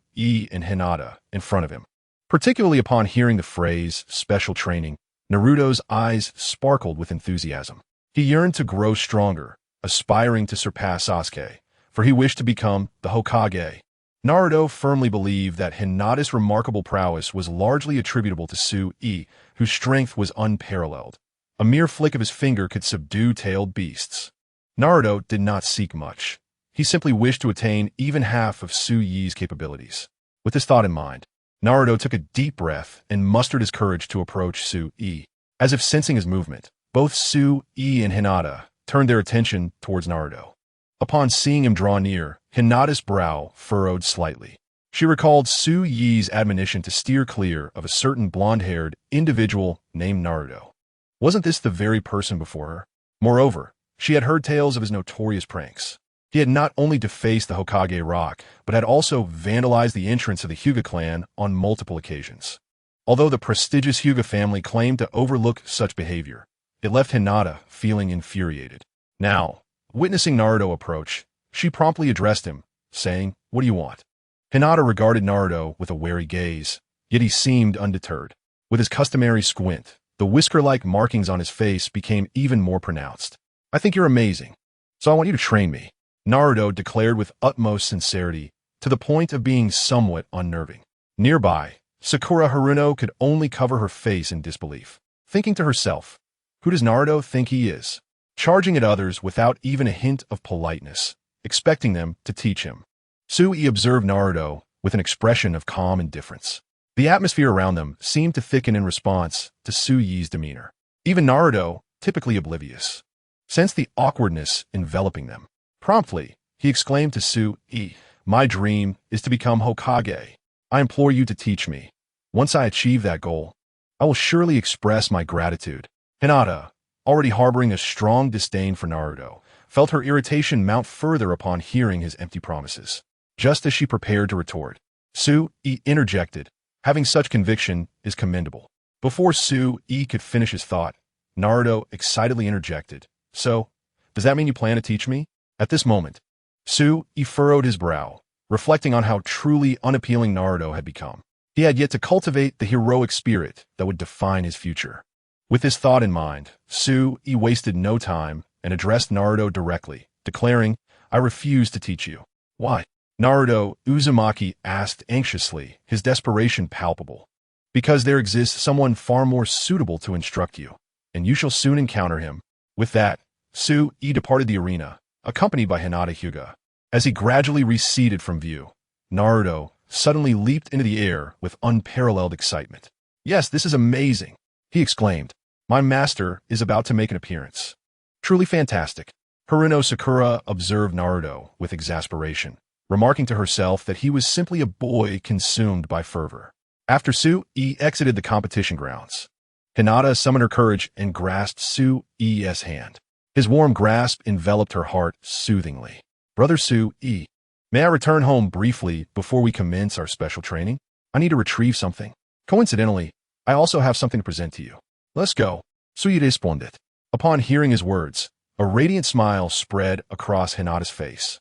and Hinata in front of him. Particularly upon hearing the phrase, special training, Naruto's eyes sparkled with enthusiasm. He yearned to grow stronger, aspiring to surpass Sasuke, for he wished to become the Hokage. Naruto firmly believed that Hinata's remarkable prowess was largely attributable to Sui, whose strength was unparalleled. A mere flick of his finger could subdue tailed beasts. Naruto did not seek much. He simply wished to attain even half of Sui's capabilities. With this thought in mind, Naruto took a deep breath and mustered his courage to approach Sui. As if sensing his movement, both Sui and Hinata turned their attention towards Naruto. Upon seeing him draw near, Hinata's brow furrowed slightly. She recalled Sui's admonition to steer clear of a certain blonde-haired individual named Naruto. Wasn't this the very person before her? Moreover, she had heard tales of his notorious pranks. He had not only defaced the Hokage Rock, but had also vandalized the entrance of the Hyuga clan on multiple occasions. Although the prestigious Hyuga family claimed to overlook such behavior, it left Hinata feeling infuriated. Now, witnessing Naruto approach, she promptly addressed him, saying, "What do you want?" Hinata regarded Naruto with a wary gaze, yet he seemed undeterred. With his customary squint, the whisker-like markings on his face became even more pronounced. "I think you're amazing, so I want you to train me," Naruto declared with utmost sincerity, to the point of being somewhat unnerving. Nearby, Sakura Haruno could only cover her face in disbelief, thinking to herself, "Who does Naruto think he is?" Charging at others without even a hint of politeness, expecting them to teach him. Sui observed Naruto with an expression of calm indifference. The atmosphere around them seemed to thicken in response to Sui's demeanor. Even Naruto, typically oblivious, sensed the awkwardness enveloping them. Promptly, he exclaimed to Sui, "My dream is to become Hokage. I implore you to teach me. Once I achieve that goal, I will surely express my gratitude." Hinata, already harboring a strong disdain for Naruto, felt her irritation mount further upon hearing his empty promises. Just as she prepared to retort, Sui interjected, "Having such conviction is commendable." Before Sui could finish his thought, Naruto excitedly interjected, "So, does that mean you plan to teach me?" At this moment, Sui furrowed his brow, reflecting on how truly unappealing Naruto had become. He had yet to cultivate the heroic spirit that would define his future. With this thought in mind, Sui wasted no time and addressed Naruto directly, declaring, "I refuse to teach you." "Why?" Naruto Uzumaki asked anxiously, his desperation palpable. "Because there exists someone far more suitable to instruct you, and you shall soon encounter him." With that, Sui departed the arena, accompanied by Hinata Hyuga. As he gradually receded from view, Naruto suddenly leaped into the air with unparalleled excitement. Yes, this is amazing, he exclaimed. My master is about to make an appearance. Truly fantastic. Haruno Sakura observed Naruto with exasperation, remarking to herself that he was simply a boy consumed by fervor. After Su-e exited the competition grounds, Hinata summoned her courage and grasped Su-e's hand. His warm grasp enveloped her heart soothingly. Brother Su-e, may I return home briefly before we commence our special training? I need to retrieve something. Coincidentally, I also have something to present to you. Let's go. Su-e responded. Upon hearing his words, a radiant smile spread across Hinata's face.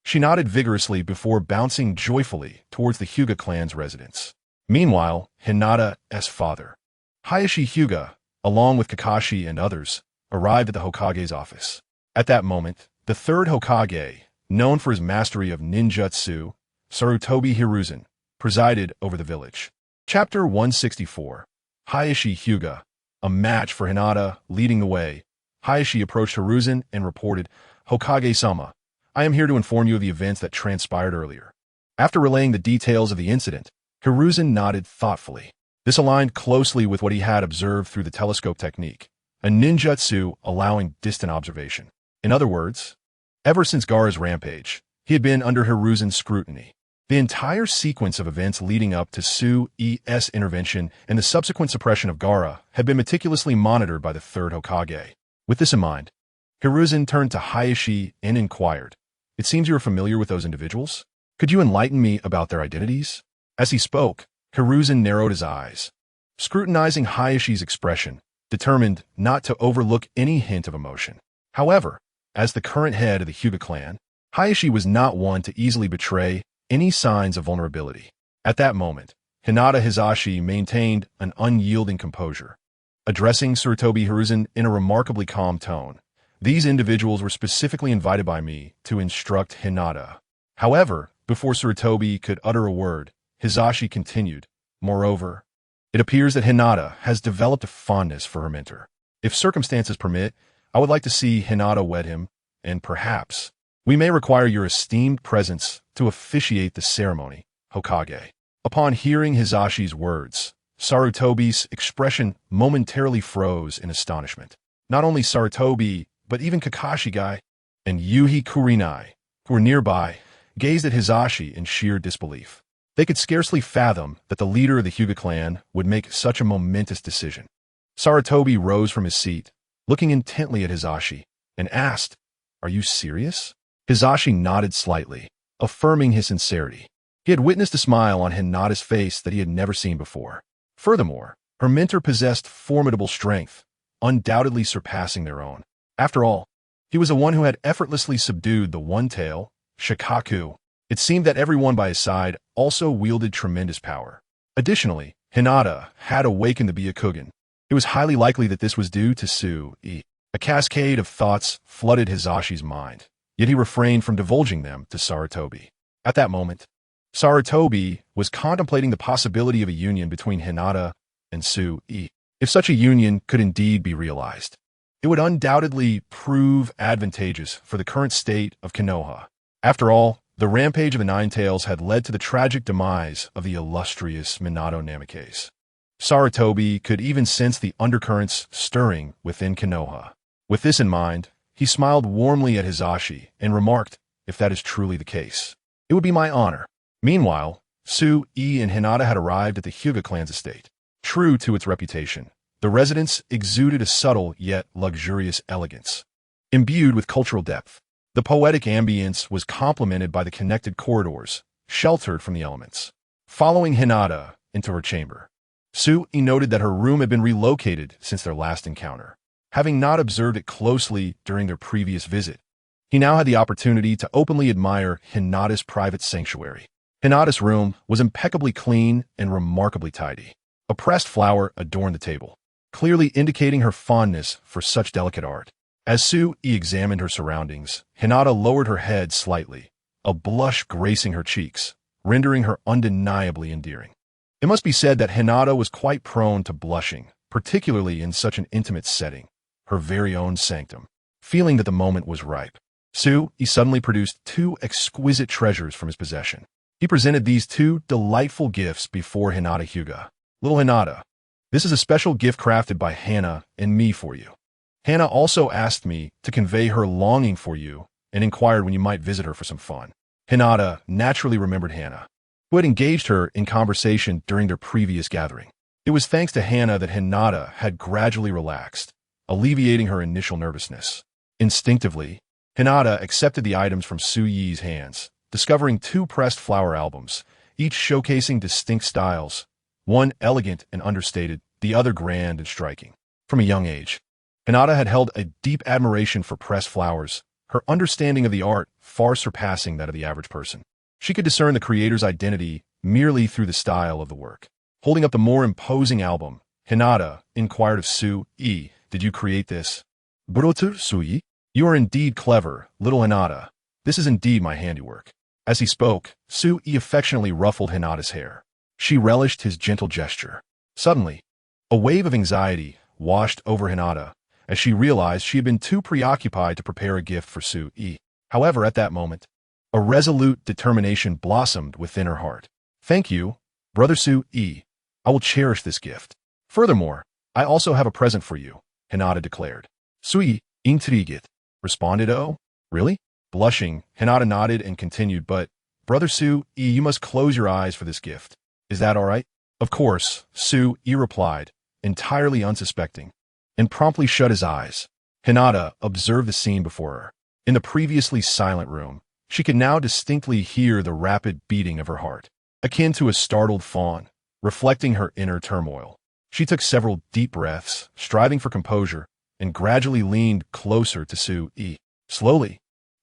She nodded vigorously before bouncing joyfully towards the Hyuga clan's residence. Meanwhile, Hinata's father, Hayashi Hyuga, along with Kakashi and others, arrived at the Hokage's office. At that moment, the third Hokage, known for his mastery of ninjutsu, Sarutobi Hiruzen, presided over the village. Chapter 164. Hayashi Hyuga. A match for Hinata leading the way. Hayashi approached Hiruzen and reported, Hokage-sama, I am here to inform you of the events that transpired earlier. After relaying the details of the incident, Hiruzen nodded thoughtfully. This aligned closely with what he had observed through the telescope technique, a ninjutsu allowing distant observation. In other words, ever since Gaara's rampage, he had been under Hiruzen's scrutiny. The entire sequence of events leading up to Su-e's intervention and the subsequent suppression of Gaara had been meticulously monitored by the third Hokage. With this in mind, Hiruzen turned to Hayashi and inquired, It seems you are familiar with those individuals? Could you enlighten me about their identities? As he spoke, Hiruzen narrowed his eyes, scrutinizing Hayashi's expression, determined not to overlook any hint of emotion. However, as the current head of the Hyuga clan, Hayashi was not one to easily betray any signs of vulnerability. At that moment, Hinata Hizashi maintained an unyielding composure. Addressing Sarutobi Hiruzen in a remarkably calm tone, these individuals were specifically invited by me to instruct Hinata. However, before Sarutobi could utter a word, Hizashi continued, Moreover, it appears that Hinata has developed a fondness for her mentor. If circumstances permit, I would like to see Hinata wed him, and perhaps we may require your esteemed presence to officiate the ceremony, Hokage. Upon hearing Hizashi's words, Sarutobi's expression momentarily froze in astonishment. Not only Sarutobi, but even Kakashi and Yuhi Kurinai, who were nearby, gazed at Hizashi in sheer disbelief. They could scarcely fathom that the leader of the Hyuga clan would make such a momentous decision. Sarutobi rose from his seat, looking intently at Hizashi, and asked, Are you serious? Hizashi nodded slightly, affirming his sincerity. He had witnessed a smile on Hinata's face that he had never seen before. Furthermore, her mentor possessed formidable strength, undoubtedly surpassing their own. After all, he was the one who had effortlessly subdued the One-Tail, Shikaku. It seemed that everyone by his side also wielded tremendous power. Additionally, Hinata had awakened the Byakugan. It was highly likely that this was due to Su-e. A cascade of thoughts flooded Hizashi's mind, yet he refrained from divulging them to Sarutobi. At that moment, Sarutobi was contemplating the possibility of a union between Hinata and Su-e. If such a union could indeed be realized, it would undoubtedly prove advantageous for the current state of Konoha. After all, the rampage of the Nine Tails had led to the tragic demise of the illustrious Minato Namikaze. Sarutobi could even sense the undercurrents stirring within Konoha. With this in mind, he smiled warmly at Hizashi and remarked, If that is truly the case, it would be my honor. Meanwhile, Su-e and Hinata had arrived at the Hyuga clan's estate. True to its reputation, the residence exuded a subtle yet luxurious elegance. Imbued with cultural depth, the poetic ambience was complemented by the connected corridors, sheltered from the elements. Following Hinata into her chamber, Su-e noted that her room had been relocated since their last encounter. Having not observed it closely during their previous visit, he now had the opportunity to openly admire Hinata's private sanctuary. Hinata's room was impeccably clean and remarkably tidy. A pressed flower adorned the table, clearly indicating her fondness for such delicate art. As Su-e examined her surroundings, Hinata lowered her head slightly, a blush gracing her cheeks, rendering her undeniably endearing. It must be said that Hinata was quite prone to blushing, particularly in such an intimate setting, her very own sanctum. Feeling that the moment was ripe, Su-e suddenly produced two exquisite treasures from his possession. He presented these two delightful gifts before Hinata Hyuga. Little Hinata, this is a special gift crafted by Hana and me for you. Hana also asked me to convey her longing for you and inquired when you might visit her for some fun. Hinata naturally remembered Hana, who had engaged her in conversation during their previous gathering. It was thanks to Hana that Hinata had gradually relaxed, alleviating her initial nervousness. Instinctively, Hinata accepted the items from Su Yi's hands, discovering 2 pressed flower albums, each showcasing distinct styles, one elegant and understated, the other grand and striking. From a young age, Hinata had held a deep admiration for pressed flowers, her understanding of the art far surpassing that of the average person. She could discern the creator's identity merely through the style of the work. Holding up the more imposing album, Hinata inquired of Su Yi, "Did you create this?" "Burotu Su Yi? You are indeed clever, little Hinata. This is indeed my handiwork." As he spoke, Su Yi affectionately ruffled Hinata's hair. She relished his gentle gesture. Suddenly, a wave of anxiety washed over Hinata as she realized she had been too preoccupied to prepare a gift for Su Yi. However, at that moment, a resolute determination blossomed within her heart. "Thank you, Brother Su Yi. I will cherish this gift. Furthermore, I also have a present for you," Hinata declared. "Su Yi, intrigued," responded. "Oh, really?" Blushing, Hinata nodded and continued, "But, Brother Su Yi, you must close your eyes for this gift. Is that all right?" "Of course," Su Yi replied, entirely unsuspecting, and promptly shut his eyes. Hinata observed the scene before her. In the previously silent room, she could now distinctly hear the rapid beating of her heart, akin to a startled fawn, reflecting her inner turmoil. She took several deep breaths, striving for composure, and gradually leaned closer to Su Yi. Slowly,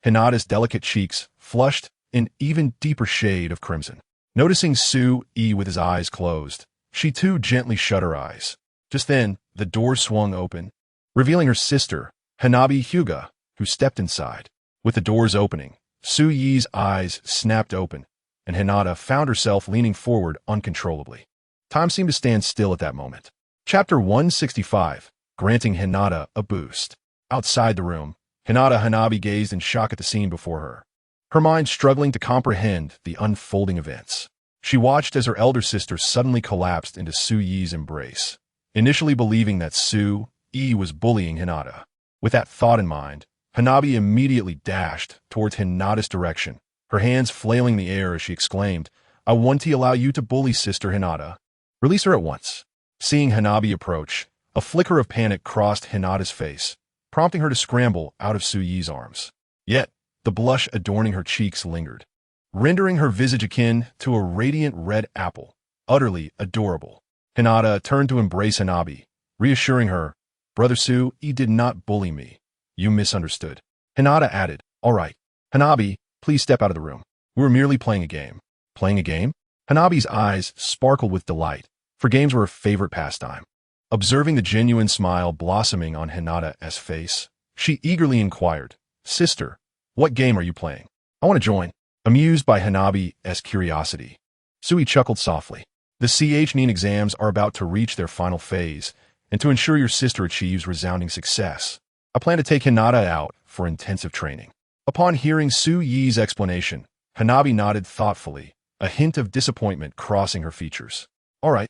Hinata's delicate cheeks flushed an even deeper shade of crimson. Noticing Su Yi with his eyes closed, she too gently shut her eyes. Just then, the door swung open, revealing her sister, Hanabi Hyuga, who stepped inside. With the doors opening, Su Yi's eyes snapped open, and Hinata found herself leaning forward uncontrollably. Time seemed to stand still at that moment. Chapter 165, granting Hinata a boost. Outside the room, Hinata Hanabi gazed in shock at the scene before her, her mind struggling to comprehend the unfolding events. She watched as her elder sister suddenly collapsed into Su Yi's embrace, initially believing that Su Yi was bullying Hinata. With that thought in mind, Hanabi immediately dashed towards Hinata's direction, her hands flailing in the air as she exclaimed, "I won't allow you to bully Sister Hinata. Release her at once." Seeing Hanabi approach, a flicker of panic crossed Hinata's face, prompting her to scramble out of Su Yi's arms. Yet, the blush adorning her cheeks lingered, rendering her visage akin to a radiant red apple, utterly adorable. Hinata turned to embrace Hanabi, reassuring her, "Brother Su Yi did not bully me. You misunderstood." Hinata added, "All right. Hanabi, please step out of the room. We were merely playing a game." "Playing a game?" Hanabi's eyes sparkled with delight, for games were her favorite pastime. Observing the genuine smile blossoming on Hinata's face, she eagerly inquired, "Sister, what game are you playing? I want to join." Amused by Hanabi's curiosity, Su Yi chuckled softly. "The CHNIN exams are about to reach their final phase, and to ensure your sister achieves resounding success, I plan to take Hinata out for intensive training." Upon hearing Su Yi's explanation, Hanabi nodded thoughtfully, a hint of disappointment crossing her features. "All right.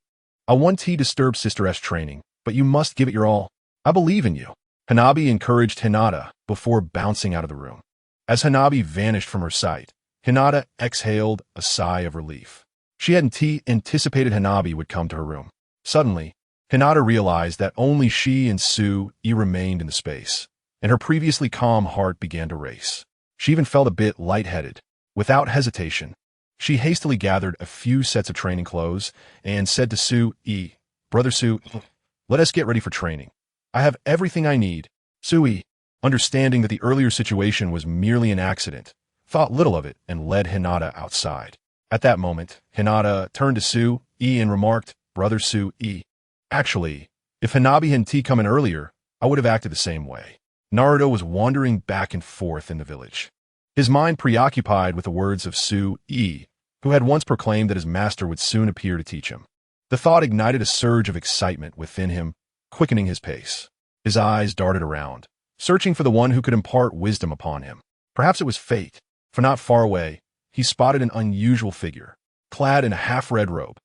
I won't disturb Sister's training, but you must give it your all. I believe in you." Hanabi encouraged Hinata before bouncing out of the room. As Hanabi vanished from her sight, Hinata exhaled a sigh of relief. She hadn't anticipated Hanabi would come to her room. Suddenly, Hinata realized that only she and Su Yi remained in the space, and her previously calm heart began to race. She even felt a bit lightheaded. Without hesitation, she hastily gathered a few sets of training clothes and said to Su Yi, "Brother Su, let us get ready for training. I have everything I need." Su Yi, understanding that the earlier situation was merely an accident, thought little of it and led Hinata outside. At that moment, Hinata turned to Su Yi and remarked, "Brother Su Yi, actually, if Hanabi hadn't come in earlier, I would have acted the same way." Naruto was wandering back and forth in the village, his mind preoccupied with the words of Su Yi, who had once proclaimed that his master would soon appear to teach him. The thought ignited a surge of excitement within him, quickening his pace. His eyes darted around, searching for the one who could impart wisdom upon him. Perhaps it was fate, for not far away, he spotted an unusual figure, clad in a half-red robe.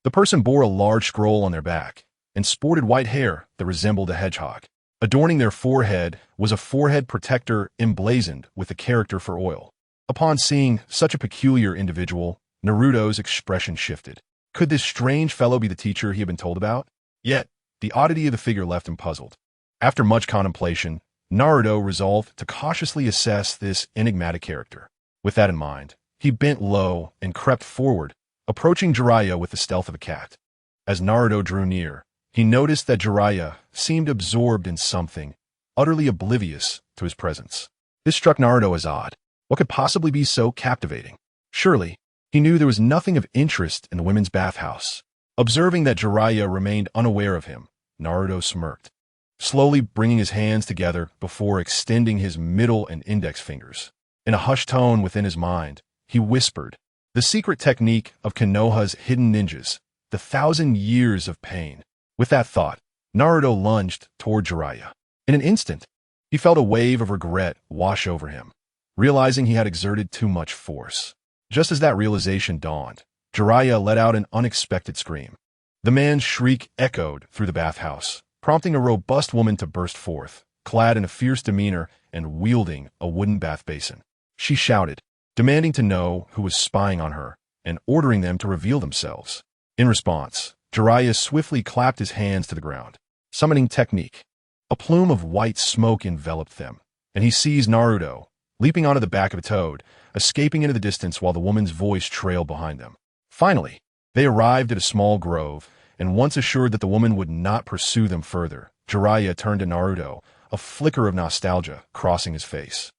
The person bore a large scroll on their back and sported white hair that resembled a hedgehog. Adorning their forehead was a forehead protector emblazoned with the character for oil. Upon seeing such a peculiar individual, Naruto's expression shifted. Could this strange fellow be the teacher he had been told about? Yet, the oddity of the figure left him puzzled. After much contemplation, Naruto resolved to cautiously assess this enigmatic character. With that in mind, he bent low and crept forward, approaching Jiraiya with the stealth of a cat. As Naruto drew near, he noticed that Jiraiya seemed absorbed in something, utterly oblivious to his presence. This struck Naruto as odd. What could possibly be so captivating? Surely, he knew there was nothing of interest in the women's bathhouse. Observing that Jiraiya remained unaware of him, Naruto smirked, slowly bringing his hands together before extending his middle and index fingers. In a hushed tone within his mind, he whispered, "The secret technique of Konoha's hidden ninjas, the 1,000 years of pain." With that thought, Naruto lunged toward Jiraiya. In an instant, he felt a wave of regret wash over him, realizing he had exerted too much force. Just as that realization dawned, Jiraiya let out an unexpected scream. The man's shriek echoed through the bathhouse, prompting a robust woman to burst forth, clad in a fierce demeanor and wielding a wooden bath basin. She shouted, demanding to know who was spying on her and ordering them to reveal themselves. In response, Jiraiya swiftly clapped his hands to the ground. Summoning technique. A plume of white smoke enveloped them, and he seized Naruto, leaping onto the back of a toad, escaping into the distance while the woman's voice trailed behind them. Finally, they arrived at a small grove, and once assured that the woman would not pursue them further, Jiraiya turned to Naruto, a flicker of nostalgia crossing his face.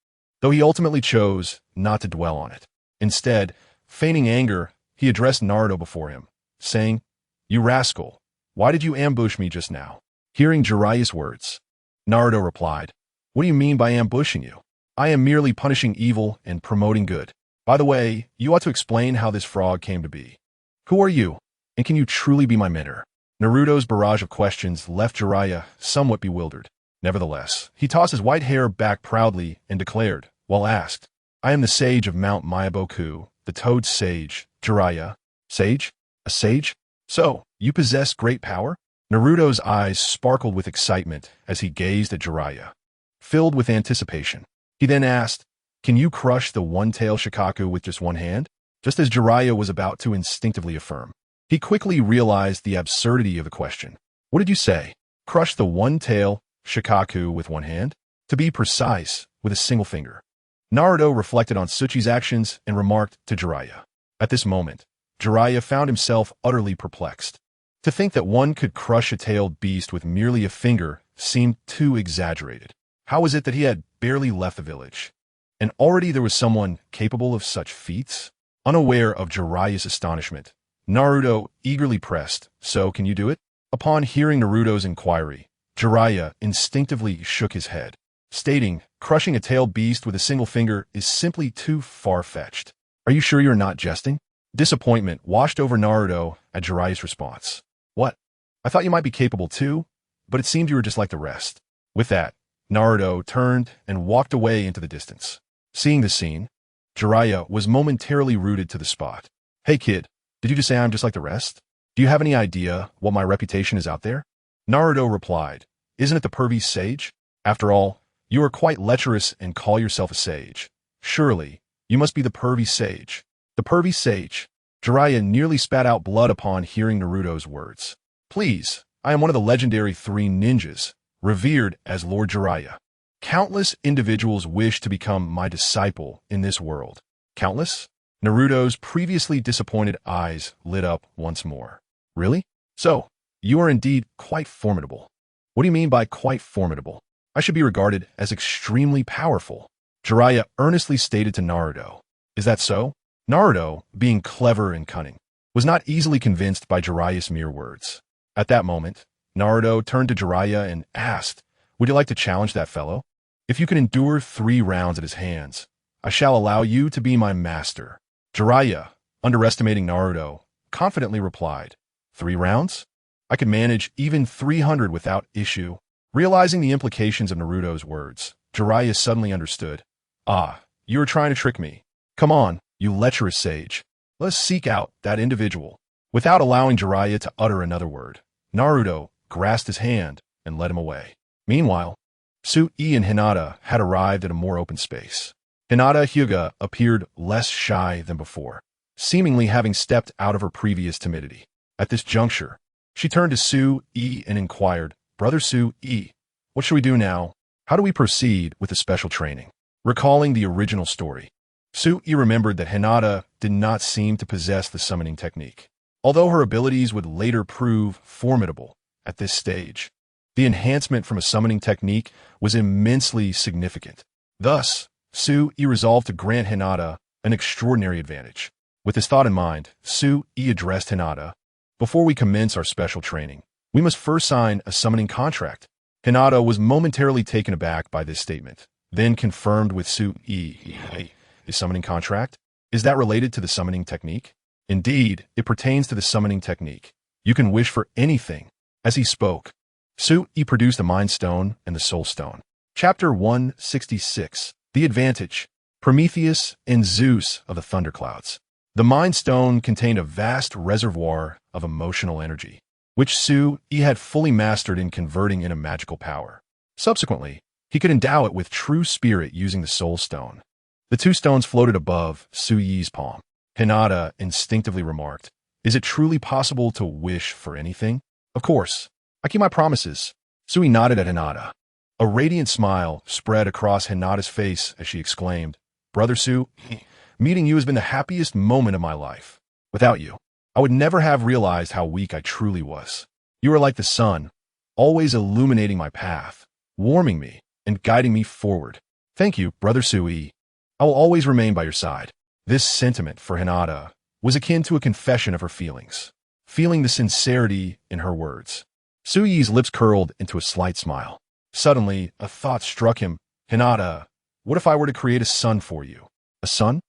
Though he ultimately chose not to dwell on it. Instead, feigning anger, he addressed Naruto before him, saying, "You rascal, why did you ambush me just now?" Hearing Jiraiya's words, Naruto replied, "What do you mean by ambushing you? I am merely punishing evil and promoting good. By the way, you ought to explain how this frog came to be. Who are you, and can you truly be my mentor?" Naruto's barrage of questions left Jiraiya somewhat bewildered. Nevertheless, he tossed his white hair back proudly and declared, while asked, "I am the sage of Mount Myaboku, the toad sage, Jiraiya." "Sage? A sage? So, you possess great power?" Naruto's eyes sparkled with excitement as he gazed at Jiraiya, filled with anticipation. He then asked, "Can you crush the one-tail Shikaku with just one hand?" Just as Jiraiya was about to instinctively affirm, he quickly realized the absurdity of the question. "What did you say? Crush the one-tail Shikaku with one hand?" To be precise, with a single finger. Naruto reflected on Tsuchi's actions and remarked to Jiraiya. At this moment, Jiraiya found himself utterly perplexed. To think that one could crush a tailed beast with merely a finger seemed too exaggerated. How was it that he had barely left the village, and already there was someone capable of such feats? Unaware of Jiraiya's astonishment, Naruto eagerly pressed, "So, can you do it?" Upon hearing Naruto's inquiry, Jiraiya instinctively shook his head, stating, "Crushing a tailed beast with a single finger is simply too far-fetched." "Are you sure you're not jesting?" Disappointment washed over Naruto at Jiraiya's response. "What? I thought you might be capable too, but it seemed you were just like the rest." With that, Naruto turned and walked away into the distance. Seeing the scene, Jiraiya was momentarily rooted to the spot. "Hey kid, did you just say I'm just like the rest? Do you have any idea what my reputation is out there?" Naruto replied, "Isn't it the pervy sage? After all, you are quite lecherous and call yourself a sage. Surely, you must be the pervy sage." The pervy sage. Jiraiya nearly spat out blood upon hearing Naruto's words. "Please, I am one of the legendary 3 ninjas, revered as Lord Jiraiya. Countless individuals wish to become my disciple in this world." "Countless?" Naruto's previously disappointed eyes lit up once more. "Really? So, you are indeed quite formidable." "What do you mean by quite formidable?" "I should be regarded as extremely powerful," Jiraiya earnestly stated to Naruto. "Is that so?" Naruto, being clever and cunning, was not easily convinced by Jiraiya's mere words. At that moment, Naruto turned to Jiraiya and asked, "Would you like to challenge that fellow? If you can endure 3 rounds at his hands, I shall allow you to be my master." Jiraiya, underestimating Naruto, confidently replied, "3 rounds? I could manage even 300 without issue." Realizing the implications of Naruto's words, Jiraiya suddenly understood. "Ah, you are trying to trick me. Come on, you lecherous sage. Let us seek out that individual. Without allowing Jiraiya to utter another word, Naruto grasped his hand and led him away. Meanwhile, Sui and Hinata had arrived at a more open space. Hinata Hyuga appeared less shy than before, seemingly having stepped out of her previous timidity. At this juncture, she turned to Sui and inquired, "Brother Sui, what should we do now? How do we proceed with the special training?" Recalling the original story, Sui remembered that Hinata did not seem to possess the summoning technique. Although her abilities would later prove formidable at this stage, the enhancement from a summoning technique was immensely significant. Thus, Sui resolved to grant Hinata an extraordinary advantage. With this thought in mind, Sui addressed Hinata, "Before we commence our special training, we must first sign a summoning contract." Hinata was momentarily taken aback by this statement, then confirmed with Sui, "The summoning contract? Is that related to the summoning technique?" "Indeed, it pertains to the summoning technique. You can wish for anything." As he spoke, Sui produced a Mind Stone and the Soul Stone. Chapter 166. The Advantage. Prometheus and Zeus of the Thunderclouds. The Mind Stone contained a vast reservoir of emotional energy, which Sui had fully mastered in converting into magical power. Subsequently, he could endow it with true spirit using the Soul Stone. The two stones floated above Sui's palm. Hinata instinctively remarked, "Is it truly possible to wish for anything?" "Of course. I keep my promises." Sui nodded at Hinata. A radiant smile spread across Hinata's face as she exclaimed, "Brother Sui, meeting you has been the happiest moment of my life. Without you, I would never have realized how weak I truly was. You are like the sun, always illuminating my path, warming me, and guiding me forward. Thank you, Brother Sui. I will always remain by your side." This sentiment for Hinata was akin to a confession of her feelings, feeling the sincerity in her words. Sui's lips curled into a slight smile. Suddenly, a thought struck him. "Hinata, what if I were to create a son for you?" "A son?"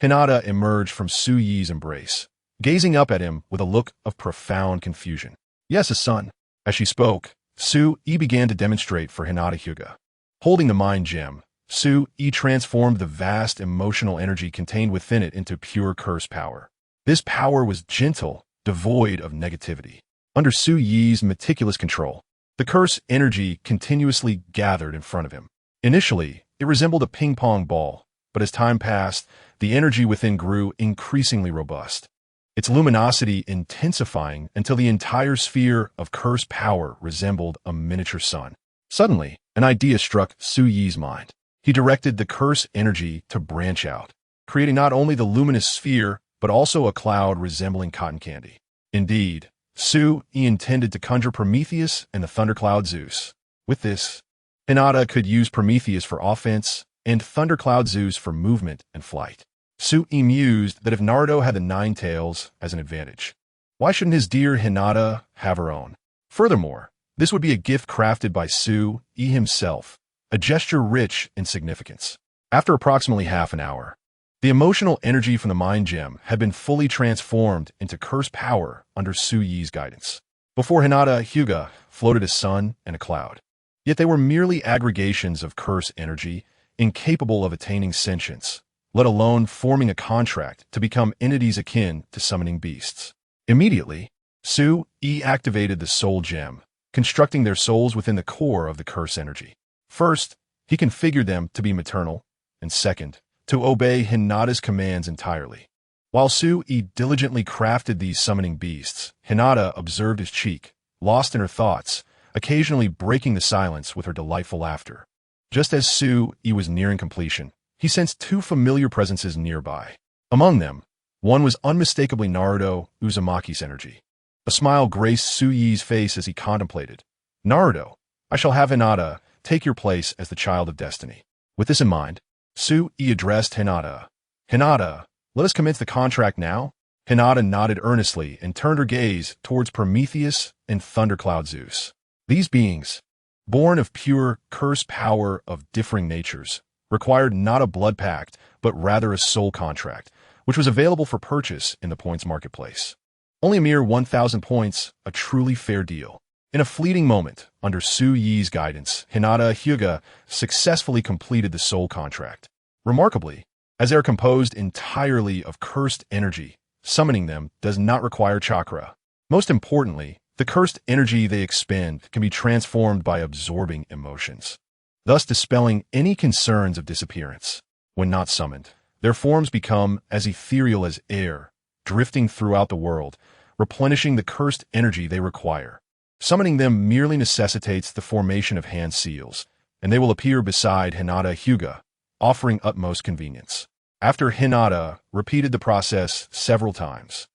Hinata emerged from Sui's embrace, gazing up at him with a look of profound confusion. "Yes, a son." As she spoke, Sui began to demonstrate for Hinata Hyuga. Holding the mind gem, Sui transformed the vast emotional energy contained within it into pure curse power. This power was gentle, devoid of negativity. Under Sui's meticulous control, the curse energy continuously gathered in front of him. Initially, it resembled a ping-pong ball, but as time passed, the energy within grew increasingly robust, its luminosity intensifying until the entire sphere of curse power resembled a miniature sun. Suddenly, an idea struck Sui's mind. He directed the curse energy to branch out, creating not only the luminous sphere, but also a cloud resembling cotton candy. Indeed, Sui intended to conjure Prometheus and the thundercloud Zeus. With this, Hinata could use Prometheus for offense and thundercloud Zeus for movement and flight. Sui mused that if Naruto had the 9 tails as an advantage, why shouldn't his dear Hinata have her own? Furthermore, this would be a gift crafted by Sui himself, a gesture rich in significance. After approximately half an hour, the emotional energy from the mind gem had been fully transformed into curse power under Sui's guidance. Before Hinata Hyuga floated a sun and a cloud. Yet they were merely aggregations of curse energy, incapable of attaining sentience, let alone forming a contract to become entities akin to summoning beasts. Immediately, Sui activated the soul gem, constructing their souls within the core of the curse energy. First, he configured them to be maternal, and second, to obey Hinata's commands entirely. While Sui diligently crafted these summoning beasts, Hinata observed his cheek, lost in her thoughts, occasionally breaking the silence with her delightful laughter. Just as Sui was nearing completion, he sensed 2 familiar presences nearby. Among them, one was unmistakably Naruto Uzumaki's energy. A smile graced Sui's face as he contemplated. "Naruto, I shall have Hinata take your place as the child of destiny." With this in mind, Sui addressed Hinata. "Hinata, let us commence the contract now." Hinata nodded earnestly and turned her gaze towards Prometheus and Thundercloud Zeus. These beings, born of pure curse power of differing natures, required not a blood pact, but rather a soul contract, which was available for purchase in the points marketplace. Only a mere 1,000 points, a truly fair deal. In a fleeting moment, under Sui's guidance, Hinata Hyuga successfully completed the soul contract. Remarkably, as they are composed entirely of cursed energy, Summoning them does not require chakra. Most importantly, the cursed energy they expend can be transformed by absorbing emotions, thus dispelling any concerns of disappearance. When not summoned, their forms become as ethereal as air, drifting throughout the world, replenishing the cursed energy they require. Summoning them merely necessitates the formation of hand seals, and they will appear beside Hinata Hyuga, offering utmost convenience. After Hinata repeated the process several times,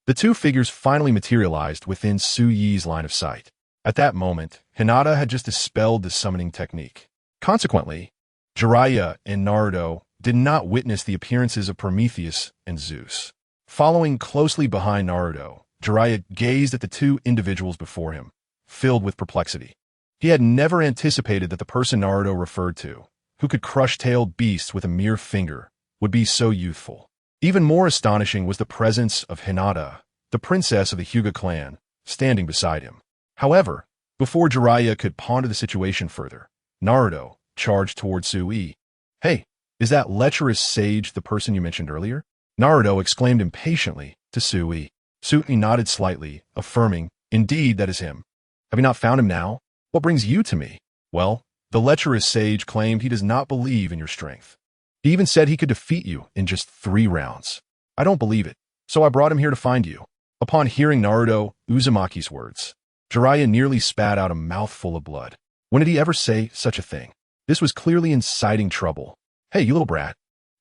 the two figures finally materialized within Su Yi's line of sight. At that moment, Hinata had just dispelled the summoning technique. Consequently, Jiraiya and Naruto did not witness the appearances of Prometheus and Zeus. Following closely behind Naruto, Jiraiya gazed at the two individuals before him, filled with perplexity. He had never anticipated that the person Naruto referred to, who could crush tailed beasts with a mere finger, would be so youthful. Even more astonishing was the presence of Hinata, the princess of the Hyuga clan, standing beside him. However, before Jiraiya could ponder the situation further, Naruto charged toward Sui. "Hey, is that lecherous sage the person you mentioned earlier?" Naruto exclaimed impatiently to Sui. Sui nodded slightly, affirming, "Indeed, that is him. Have you not found him now? What brings you to me?" "Well, the lecherous sage claimed he does not believe in your strength. He even said he could defeat you in just 3 rounds. I don't believe it, so I brought him here to find you." Upon hearing Naruto Uzumaki's words, Jiraiya nearly spat out a mouthful of blood. When did he ever say such a thing? This was clearly inciting trouble. "Hey, you little brat.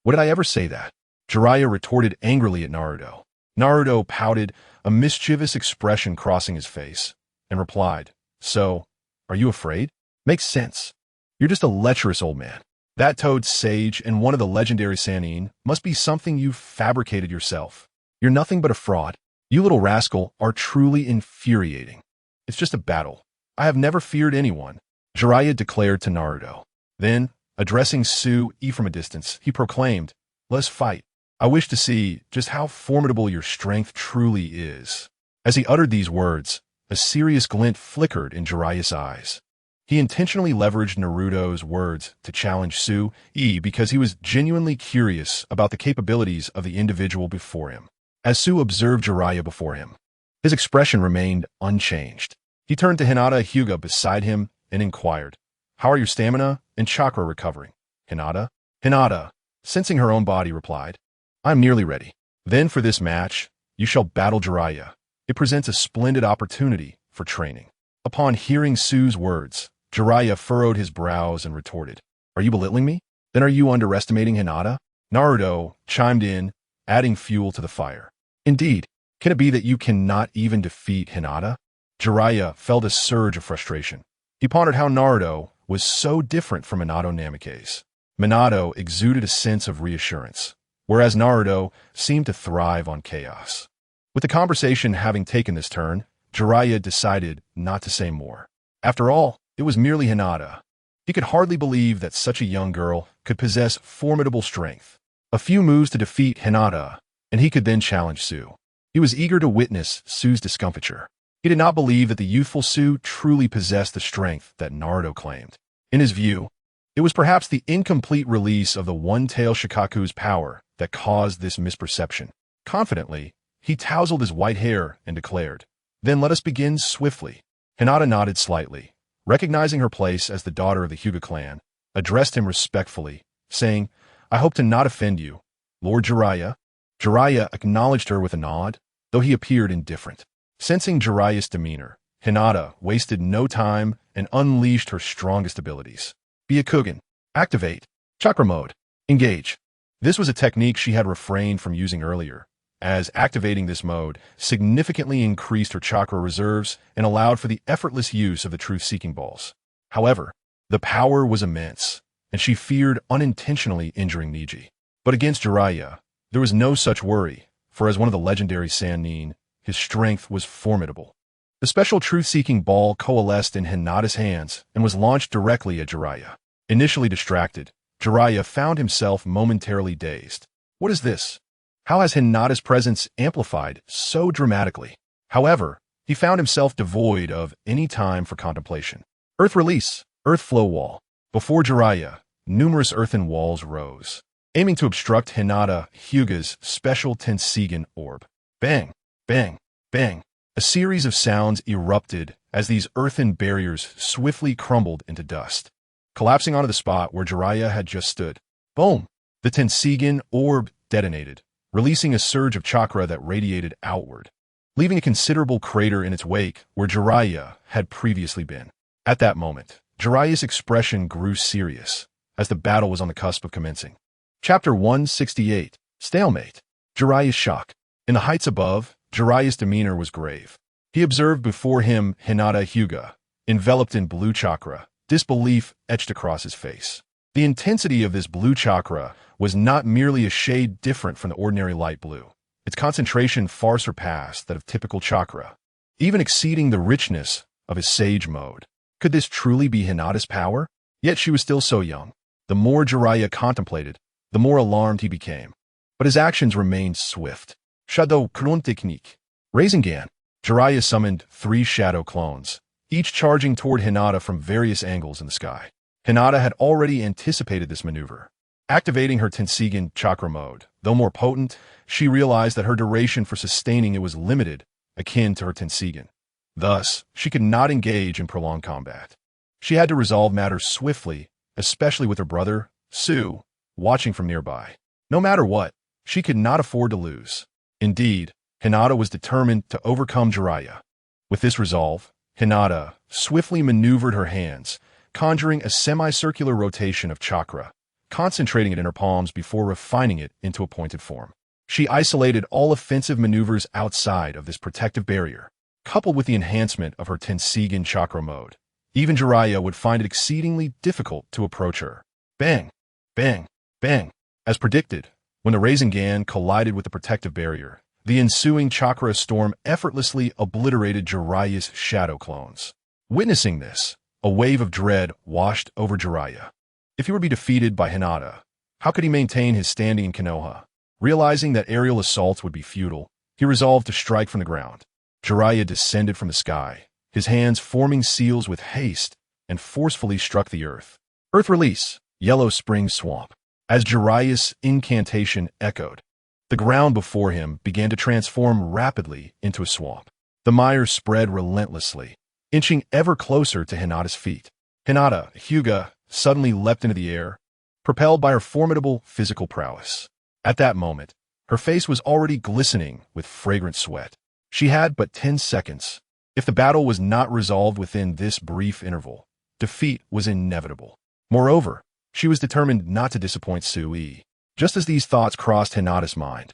What did I ever say that?" Jiraiya retorted angrily at Naruto. Naruto pouted, a mischievous expression crossing his face, and replied, "So, are you afraid? Makes sense. You're just a lecherous old man. That toad sage and one of the legendary Sannin must be something you've fabricated yourself. You're nothing but a fraud. You little rascal are truly infuriating. It's just a battle. I have never feared anyone," Jiraiya declared to Naruto. Then, addressing Sui from a distance, he proclaimed, "Let's fight. I wish to see just how formidable your strength truly is." As he uttered these words, a serious glint flickered in Jiraiya's eyes. He intentionally leveraged Naruto's words to challenge Sui because he was genuinely curious about the capabilities of the individual before him. As Su observed Jiraiya before him, his expression remained unchanged. He turned to Hinata Hyuga beside him and inquired, "How are your stamina and chakra recovering?" Hinata, sensing her own body, replied, "I'm nearly ready. Then for this match, you shall battle Jiraiya. It presents a splendid opportunity for training." Upon hearing Su's words, Jiraiya furrowed his brows and retorted, "Are you belittling me? Then are you underestimating Hinata?" Naruto chimed in, adding fuel to the fire. "Indeed, can it be that you cannot even defeat Hinata?" Jiraiya felt a surge of frustration. He pondered how Naruto was so different from Minato Namikaze. Minato exuded a sense of reassurance, whereas Naruto seemed to thrive on chaos. With the conversation having taken this turn, Jiraiya decided not to say more. After all, it was merely Hinata. He could hardly believe that such a young girl could possess formidable strength. A few moves to defeat Hinata, and he could then challenge Su. He was eager to witness Su's discomfiture. He did not believe that the youthful Su truly possessed the strength that Naruto claimed. In his view, it was perhaps the incomplete release of the one-tail Shikaku's power that caused this misperception. Confidently, he tousled his white hair and declared, "Then let us begin swiftly." Hinata nodded slightly, recognizing her place as the daughter of the Hyuga clan, addressed him respectfully, saying, "I hope to not offend you, Lord Jiraiya." Jiraiya acknowledged her with a nod, though he appeared indifferent. Sensing Jiraiya's demeanor, Hinata wasted no time and unleashed her strongest abilities. Byakugan. Activate. Chakra mode. Engage. This was a technique she had refrained from using earlier, as activating this mode significantly increased her chakra reserves and allowed for the effortless use of the truth-seeking balls. However, the power was immense, and she feared unintentionally injuring Niji. But against Jiraiya, there was no such worry, for as one of the legendary Sannin, his strength was formidable. The special truth-seeking ball coalesced in Hinata's hands and was launched directly at Jiraiya. Initially distracted, Jiraiya found himself momentarily dazed. What is this? How has Hinata's presence amplified so dramatically? However, he found himself devoid of any time for contemplation. Earth release, earth flow wall. Before Jiraiya, numerous earthen walls rose, aiming to obstruct Hinata Hyuga's special Tensigen orb. Bang, bang, bang. A series of sounds erupted as these earthen barriers swiftly crumbled into dust, collapsing onto the spot where Jiraiya had just stood. Boom! The Tensigan orb detonated, releasing a surge of chakra that radiated outward, leaving a considerable crater in its wake where Jiraiya had previously been. At that moment, Jiraiya's expression grew serious, as the battle was on the cusp of commencing. Chapter 168, Stalemate. Jiraiya's shock. In the heights above, Jiraiya's demeanor was grave. He observed before him Hinata Hyuga, enveloped in blue chakra, disbelief etched across his face. The intensity of this blue chakra was not merely a shade different from the ordinary light blue. Its concentration far surpassed that of typical chakra, even exceeding the richness of his sage mode. Could this truly be Hinata's power? Yet she was still so young. The more Jiraiya contemplated, the more alarmed he became. But his actions remained swift. Shadow Clone Technique. Rasengan. Jiraiya summoned 3 shadow clones, each charging toward Hinata from various angles in the sky. Hinata had already anticipated this maneuver. Activating her Tensigan chakra mode, though more potent, she realized that her duration for sustaining it was limited, akin to her Tensigan. Thus, she could not engage in prolonged combat. She had to resolve matters swiftly, especially with her brother, Su, watching from nearby. No matter what, she could not afford to lose. Indeed, Hinata was determined to overcome Jiraiya. With this resolve, Hinata swiftly maneuvered her hands, conjuring a semicircular rotation of chakra, concentrating it in her palms before refining it into a pointed form. She isolated all offensive maneuvers outside of this protective barrier, coupled with the enhancement of her Tensigan chakra mode. Even Jiraiya would find it exceedingly difficult to approach her. Bang, bang, bang. As predicted, when the Rasengan collided with the protective barrier, the ensuing chakra storm effortlessly obliterated Jiraiya's shadow clones. Witnessing this, a wave of dread washed over Jiraiya. If he were to be defeated by Hinata, how could he maintain his standing in Konoha? Realizing that aerial assaults would be futile, he resolved to strike from the ground. Jiraiya descended from the sky, his hands forming seals with haste, and forcefully struck the earth. Earth release, Yellow Spring Swamp. As Jiraiya's incantation echoed, the ground before him began to transform rapidly into a swamp. The mire spread relentlessly, inching ever closer to Hinata's feet. Hinata Hyuga suddenly leapt into the air, propelled by her formidable physical prowess. At that moment, her face was already glistening with fragrant sweat. She had but 10 seconds. If the battle was not resolved within this brief interval, defeat was inevitable. Moreover, she was determined not to disappoint Sui. Just as these thoughts crossed Hinata's mind,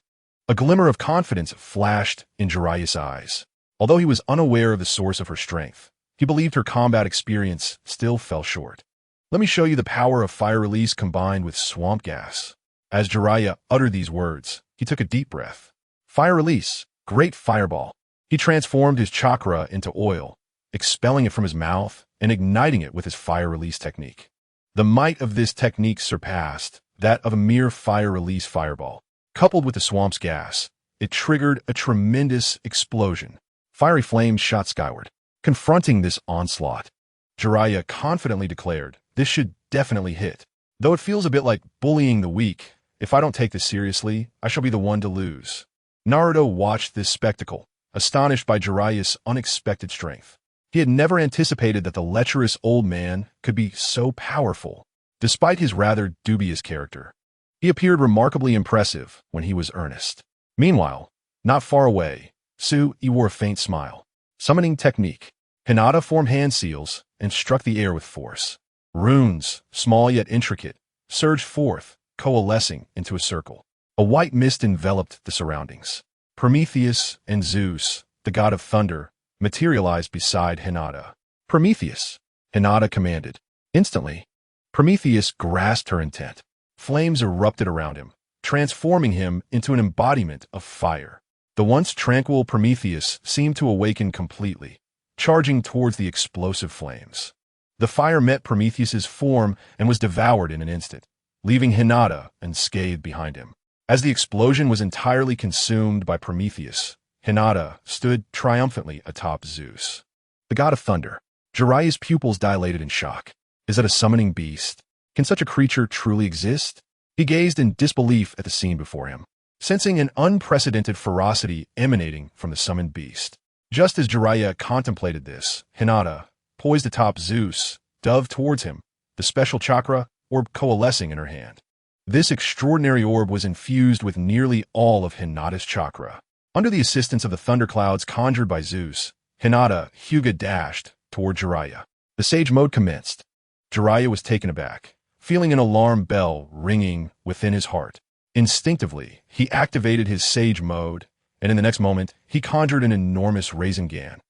a glimmer of confidence flashed in Jiraiya's eyes. Although he was unaware of the source of her strength, he believed her combat experience still fell short. Let me show you the power of fire release combined with swamp gas. As Jiraiya uttered these words, he took a deep breath. Fire release, great fireball. He transformed his chakra into oil, expelling it from his mouth and igniting it with his fire release technique. The might of this technique surpassed that of a mere fire release fireball. Coupled with the swamp's gas, it triggered a tremendous explosion. Fiery flames shot skyward. Confronting this onslaught, Jiraiya confidently declared, "This should definitely hit. Though it feels a bit like bullying the weak, if I don't take this seriously, I shall be the one to lose." Naruto watched this spectacle, astonished by Jiraiya's unexpected strength. He had never anticipated that the lecherous old man could be so powerful. Despite his rather dubious character, he appeared remarkably impressive when he was earnest. Meanwhile, not far away, Sui wore a faint smile. Summoning technique. Hinata formed hand seals and struck the air with force. Runes, small yet intricate, surged forth, coalescing into a circle. A white mist enveloped the surroundings. Prometheus and Zeus, the god of thunder, materialized beside Hinata. "Prometheus," Hinata commanded. Instantly, Prometheus grasped her intent. Flames erupted around him, transforming him into an embodiment of fire. The once tranquil Prometheus seemed to awaken completely, charging towards the explosive flames. The fire met Prometheus's form and was devoured in an instant, leaving Hinata unscathed behind him. As the explosion was entirely consumed by Prometheus, Hinata stood triumphantly atop Zeus, the god of thunder. Jiraiya's pupils dilated in shock. Is that a summoning beast? Can such a creature truly exist? He gazed in disbelief at the scene before him. sensing an unprecedented ferocity emanating from the summoned beast. Just as Jiraiya contemplated this, Hinata, poised atop Zeus, dove towards him, the special chakra orb coalescing in her hand. This extraordinary orb was infused with nearly all of Hinata's chakra. Under the assistance of the thunderclouds conjured by Zeus, Hinata, Hyuga dashed toward Jiraiya. The Sage Mode commenced. Jiraiya was taken aback, feeling an alarm bell ringing within his heart. Instinctively, he activated his Sage Mode, and in the next moment, he conjured an enormous Rasengan.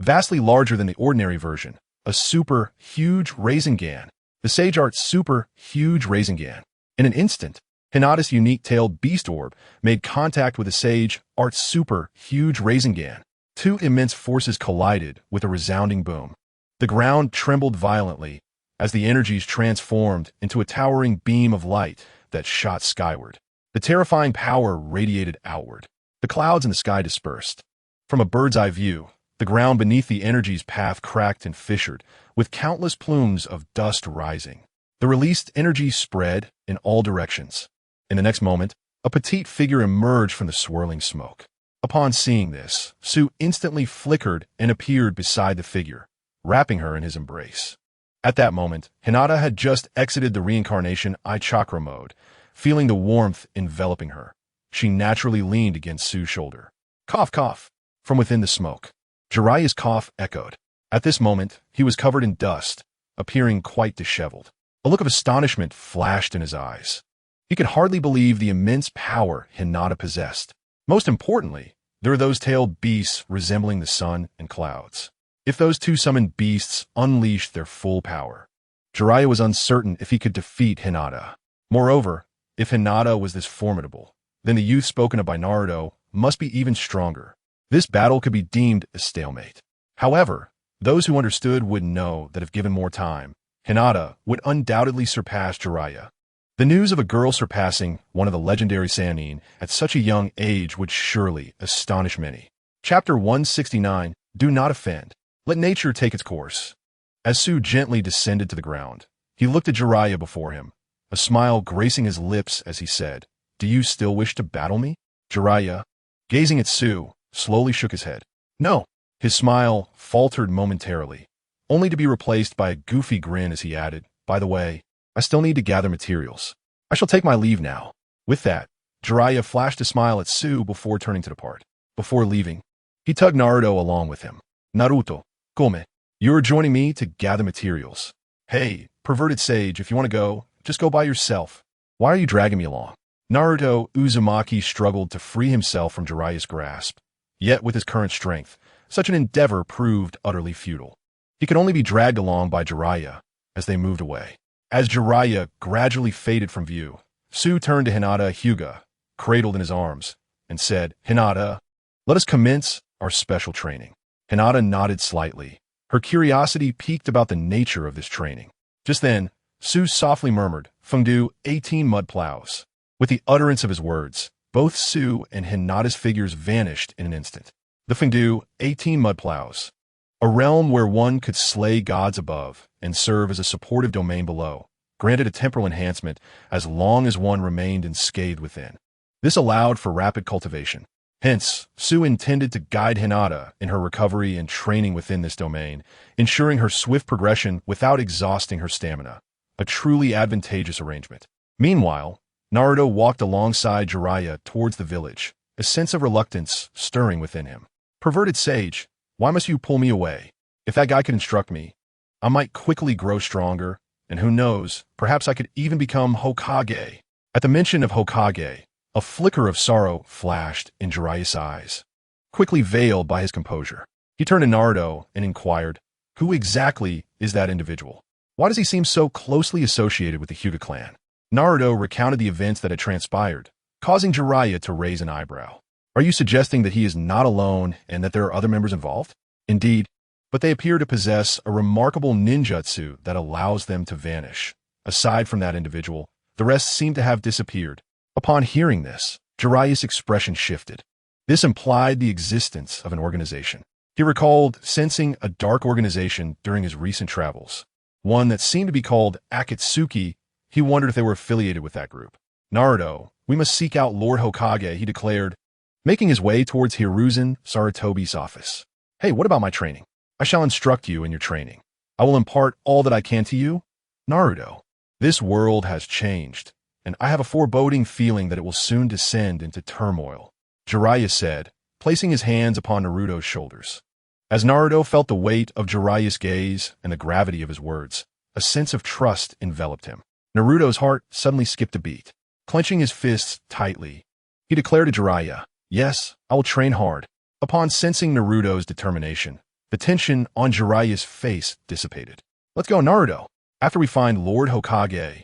Vastly larger than the ordinary version, a super huge Rasengan. The Sage Art's super huge Rasengan. In an instant, Hinata's unique-tailed beast orb made contact with the Sage Art's super huge Rasengan. Two immense forces collided with a resounding boom. The ground trembled violently as the energies transformed into a towering beam of light that shot skyward. The terrifying power radiated outward. The clouds in the sky dispersed. From a bird's-eye view, the ground beneath the energy's path cracked and fissured, with countless plumes of dust rising. The released energy spread in all directions. In the next moment, a petite figure emerged from the swirling smoke. Upon seeing this, Su instantly flickered and appeared beside the figure, wrapping her in his embrace. At that moment, Hinata had just exited the reincarnation eye chakra mode, feeling the warmth enveloping her. She naturally leaned against Su's shoulder. Cough, cough, from within the smoke. Jiraiya's cough echoed. At this moment, he was covered in dust, appearing quite disheveled. A look of astonishment flashed in his eyes. He could hardly believe the immense power Hinata possessed. Most importantly, there are those tailed beasts resembling the sun and clouds. If those two summoned beasts unleashed their full power, Jiraiya was uncertain if he could defeat Hinata. Moreover, if Hinata was this formidable, then the youth spoken of by Naruto must be even stronger. This battle could be deemed a stalemate. However, those who understood would know that if given more time, Hinata would undoubtedly surpass Jiraiya. The news of a girl surpassing one of the legendary Sannin at such a young age would surely astonish many. Chapter 169, Do Not Offend. Let nature take its course. As Su gently descended to the ground, he looked at Jiraiya before him, a smile gracing his lips as he said, Do you still wish to battle me? Jiraiya, gazing at Su, slowly shook his head. No. His smile faltered momentarily, only to be replaced by a goofy grin as he added, By the way, I still need to gather materials. I shall take my leave now. With that, Jiraiya flashed a smile at Su before turning to depart. Before leaving, he tugged Naruto along with him. Naruto, come. You are joining me to gather materials. Hey, perverted sage, if you want to go, just go by yourself. Why are you dragging me along? Naruto Uzumaki struggled to free himself from Jiraiya's grasp. Yet with his current strength, such an endeavor proved utterly futile. He could only be dragged along by Jiraiya as they moved away. As Jiraiya gradually faded from view, Su turned to Hinata Hyuga, cradled in his arms, and said, Hinata, let us commence our special training. Hinata nodded slightly. Her curiosity piqued about the nature of this training. Just then, Su softly murmured, Fengdu 18 mud plows. With the utterance of his words, both Su and Hinata's figures vanished in an instant. The Fengdu 18 mud plows. A realm where one could slay gods above and serve as a supportive domain below, granted a temporal enhancement as long as one remained unscathed within. This allowed for rapid cultivation. Hence, Su intended to guide Hinata in her recovery and training within this domain, ensuring her swift progression without exhausting her stamina. A truly advantageous arrangement. Meanwhile, Naruto walked alongside Jiraiya towards the village, a sense of reluctance stirring within him. Perverted sage, why must you pull me away? If that guy could instruct me, I might quickly grow stronger, and who knows, perhaps I could even become Hokage. At the mention of Hokage, a flicker of sorrow flashed in Jiraiya's eyes, quickly veiled by his composure. He turned to Naruto and inquired, Who exactly is that individual? Why does he seem so closely associated with the Hyuga clan? Naruto recounted the events that had transpired, causing Jiraiya to raise an eyebrow. Are you suggesting that he is not alone and that there are other members involved? Indeed, but they appear to possess a remarkable ninjutsu that allows them to vanish. Aside from that individual, the rest seem to have disappeared. Upon hearing this, Jiraiya's expression shifted. This implied the existence of an organization. He recalled sensing a dark organization during his recent travels, one that seemed to be called Akatsuki. He wondered if they were affiliated with that group. Naruto, We must seek out Lord Hokage, he declared, making his way towards Hiruzen Sarutobi's office. Hey, what about my training? I shall instruct you in your training. I will impart all that I can to you. Naruto, this world has changed, and I have a foreboding feeling that it will soon descend into turmoil, Jiraiya said, placing his hands upon Naruto's shoulders. As Naruto felt the weight of Jiraiya's gaze and the gravity of his words, a sense of trust enveloped him. Naruto's heart suddenly skipped a beat. Clenching his fists tightly, he declared to Jiraiya, "Yes, I will train hard." Upon sensing Naruto's determination, the tension on Jiraiya's face dissipated. "Let's go, Naruto. After we find Lord Hokage,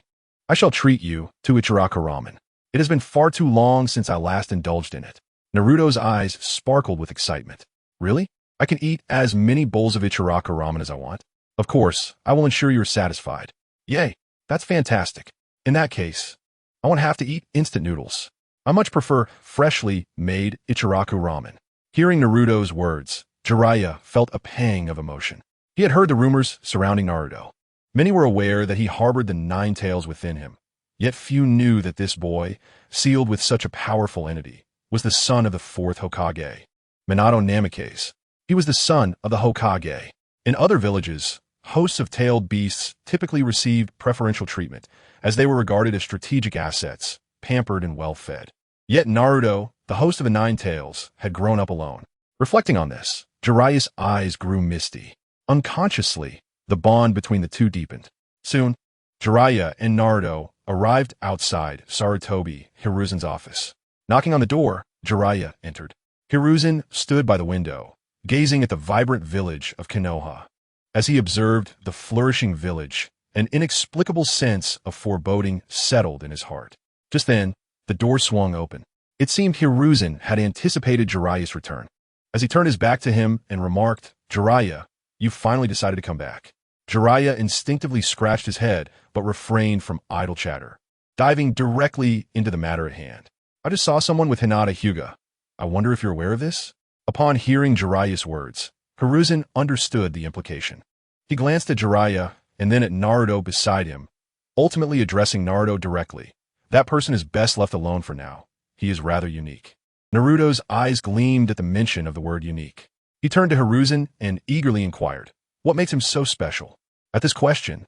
I shall treat you to Ichiraku ramen. It has been far too long since I last indulged in it." Naruto's eyes sparkled with excitement. "Really? I can eat as many bowls of Ichiraku ramen as I want? Of course, I will ensure you're satisfied." "Yay, that's fantastic. In that case, I won't have to eat instant noodles. I much prefer freshly made Ichiraku ramen." Hearing Naruto's words, Jiraiya felt a pang of emotion. He had heard the rumors surrounding Naruto. Many were aware that he harbored the Nine Tails within him, yet few knew that this boy, sealed with such a powerful entity, was the son of the fourth Hokage, Minato Namikaze. He was the son of the Hokage. In other villages, hosts of tailed beasts typically received preferential treatment, as they were regarded as strategic assets, pampered and well-fed. Yet Naruto, the host of the Nine Tails, had grown up alone. Reflecting on this, Jiraiya's eyes grew misty. Unconsciously, the bond between the two deepened. Soon, Jiraiya and Naruto arrived outside Sarutobi Hiruzen's office. Knocking on the door, Jiraiya entered. Hiruzen stood by the window, gazing at the vibrant village of Konoha. As he observed the flourishing village, an inexplicable sense of foreboding settled in his heart. Just then, the door swung open. It seemed Hiruzen had anticipated Jiraiya's return. As he turned his back to him and remarked, "Jiraiya, you finally decided to come back." Jiraiya instinctively scratched his head, but refrained from idle chatter, diving directly into the matter at hand. "I just saw someone with Hinata Hyuga. I wonder if you're aware of this?" Upon hearing Jiraiya's words, Hiruzen understood the implication. He glanced at Jiraiya and then at Naruto beside him, ultimately addressing Naruto directly. "That person is best left alone for now. He is rather unique." Naruto's eyes gleamed at the mention of the word unique. He turned to Hiruzen and eagerly inquired, "What makes him so special?" At this question,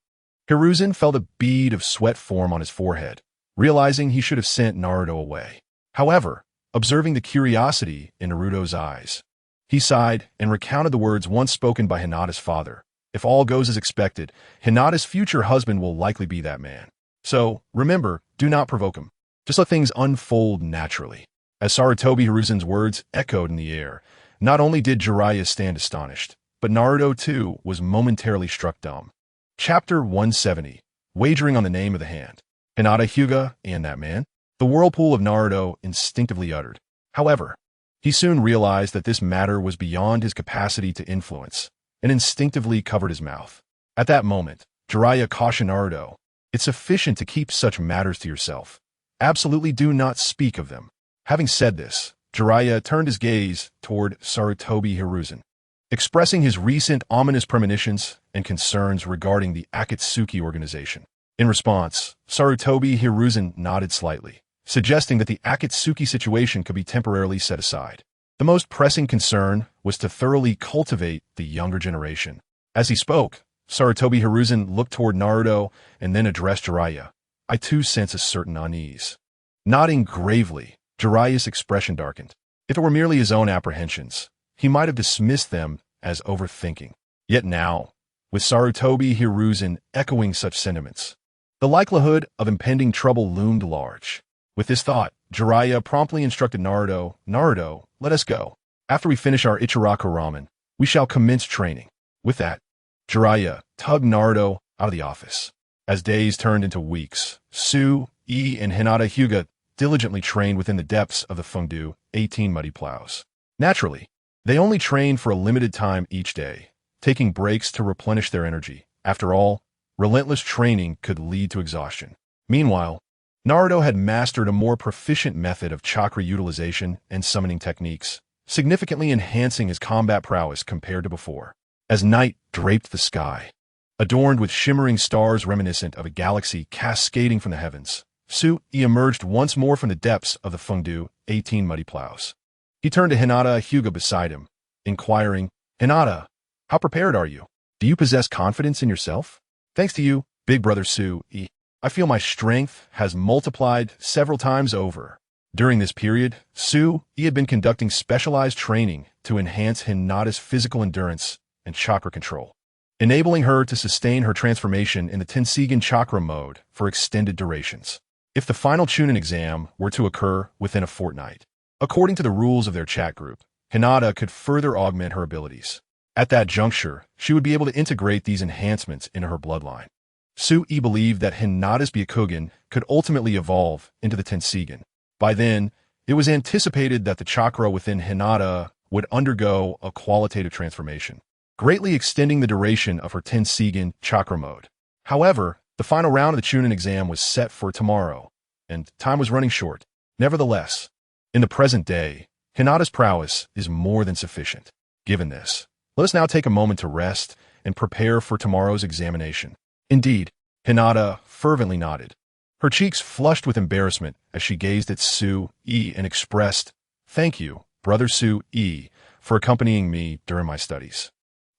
Hiruzen felt a bead of sweat form on his forehead, realizing he should have sent Naruto away. However, observing the curiosity in Naruto's eyes, he sighed and recounted the words once spoken by Hinata's father. "If all goes as expected, Hinata's future husband will likely be that man. So, remember, do not provoke him. Just let things unfold naturally." As Sarutobi Hiruzen's words echoed in the air, not only did Jiraiya stand astonished, but Naruto too was momentarily struck dumb. Chapter 170, Wagering on the Name of the Hand. Hinata Hyuga and that man? The whirlpool of Naruto instinctively uttered. However, he soon realized that this matter was beyond his capacity to influence, and instinctively covered his mouth. At that moment, Jiraiya cautioned Naruto, "It's sufficient to keep such matters to yourself. Absolutely do not speak of them." Having said this, Jiraiya turned his gaze toward Sarutobi Hiruzen, expressing his recent ominous premonitions and concerns regarding the Akatsuki organization. In response, Sarutobi Hiruzen nodded slightly, suggesting that the Akatsuki situation could be temporarily set aside. The most pressing concern was to thoroughly cultivate the younger generation. As he spoke, Sarutobi Hiruzen looked toward Naruto and then addressed Jiraiya. "I too sense a certain unease." Nodding gravely, Jiraiya's expression darkened. If it were merely his own apprehensions, he might have dismissed them as overthinking. Yet now, with Sarutobi Hiruzen echoing such sentiments, the likelihood of impending trouble loomed large. With this thought, Jiraiya promptly instructed Naruto, "Naruto, let us go. After we finish our Ichiraku ramen, we shall commence training." With that, Jiraiya tugged Naruto out of the office. As days turned into weeks, Su, E, and Hinata Hyuga diligently trained within the depths of the Fengdu 18 muddy plows. Naturally, they only trained for a limited time each day, taking breaks to replenish their energy. After all, relentless training could lead to exhaustion. Meanwhile, Naruto had mastered a more proficient method of chakra utilization and summoning techniques, significantly enhancing his combat prowess compared to before. As night draped the sky, adorned with shimmering stars reminiscent of a galaxy cascading from the heavens, Su-e emerged once more from the depths of the Fengdu 18 muddy plows. He turned to Hinata Hyuga beside him, inquiring, Hinata, how prepared are you? Do you possess confidence in yourself? Thanks to you, big brother Su-e, I feel my strength has multiplied several times over. During this period, Su-e had been conducting specialized training to enhance Hinata's physical endurance and chakra control, enabling her to sustain her transformation in the Tensigen chakra mode for extended durations. If the final Chunin exam were to occur within a fortnight, according to the rules of their chat group, Hinata could further augment her abilities. At that juncture, she would be able to integrate these enhancements into her bloodline. Su-e believed that Hinata's Byakugan could ultimately evolve into the Tensigen. By then, it was anticipated that the chakra within Hinata would undergo a qualitative transformation, greatly extending the duration of her Tensigen chakra mode. However, the final round of the Chunin exam was set for tomorrow, and time was running short. Nevertheless, in the present day, Hinata's prowess is more than sufficient. Given this, let us now take a moment to rest and prepare for tomorrow's examination. Indeed, Hinata fervently nodded. Her cheeks flushed with embarrassment as she gazed at Su-e and expressed, Thank you, brother Su-e, for accompanying me during my studies.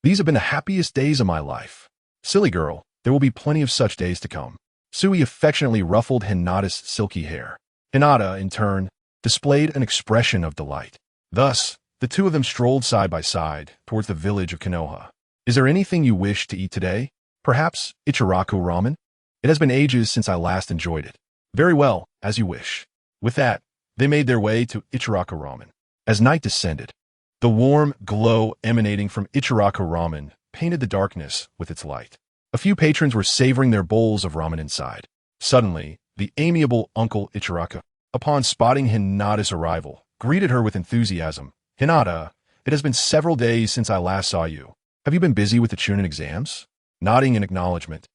These have been the happiest days of my life. Silly girl, there will be plenty of such days to come. Su-e affectionately ruffled Hinata's silky hair. Hinata, in turn, displayed an expression of delight. Thus, the two of them strolled side by side towards the village of Konoha. Is there anything you wish to eat today? Perhaps Ichiraku ramen? It has been ages since I last enjoyed it. Very well, as you wish. With that, they made their way to Ichiraku ramen. As night descended, the warm glow emanating from Ichiraku ramen painted the darkness with its light. A few patrons were savoring their bowls of ramen inside. Suddenly, the amiable Uncle Ichiraku, upon spotting Hinata's arrival, greeted her with enthusiasm. Hinata, it has been several days since I last saw you. Have you been busy with the Chunin exams? Nodding in acknowledgement,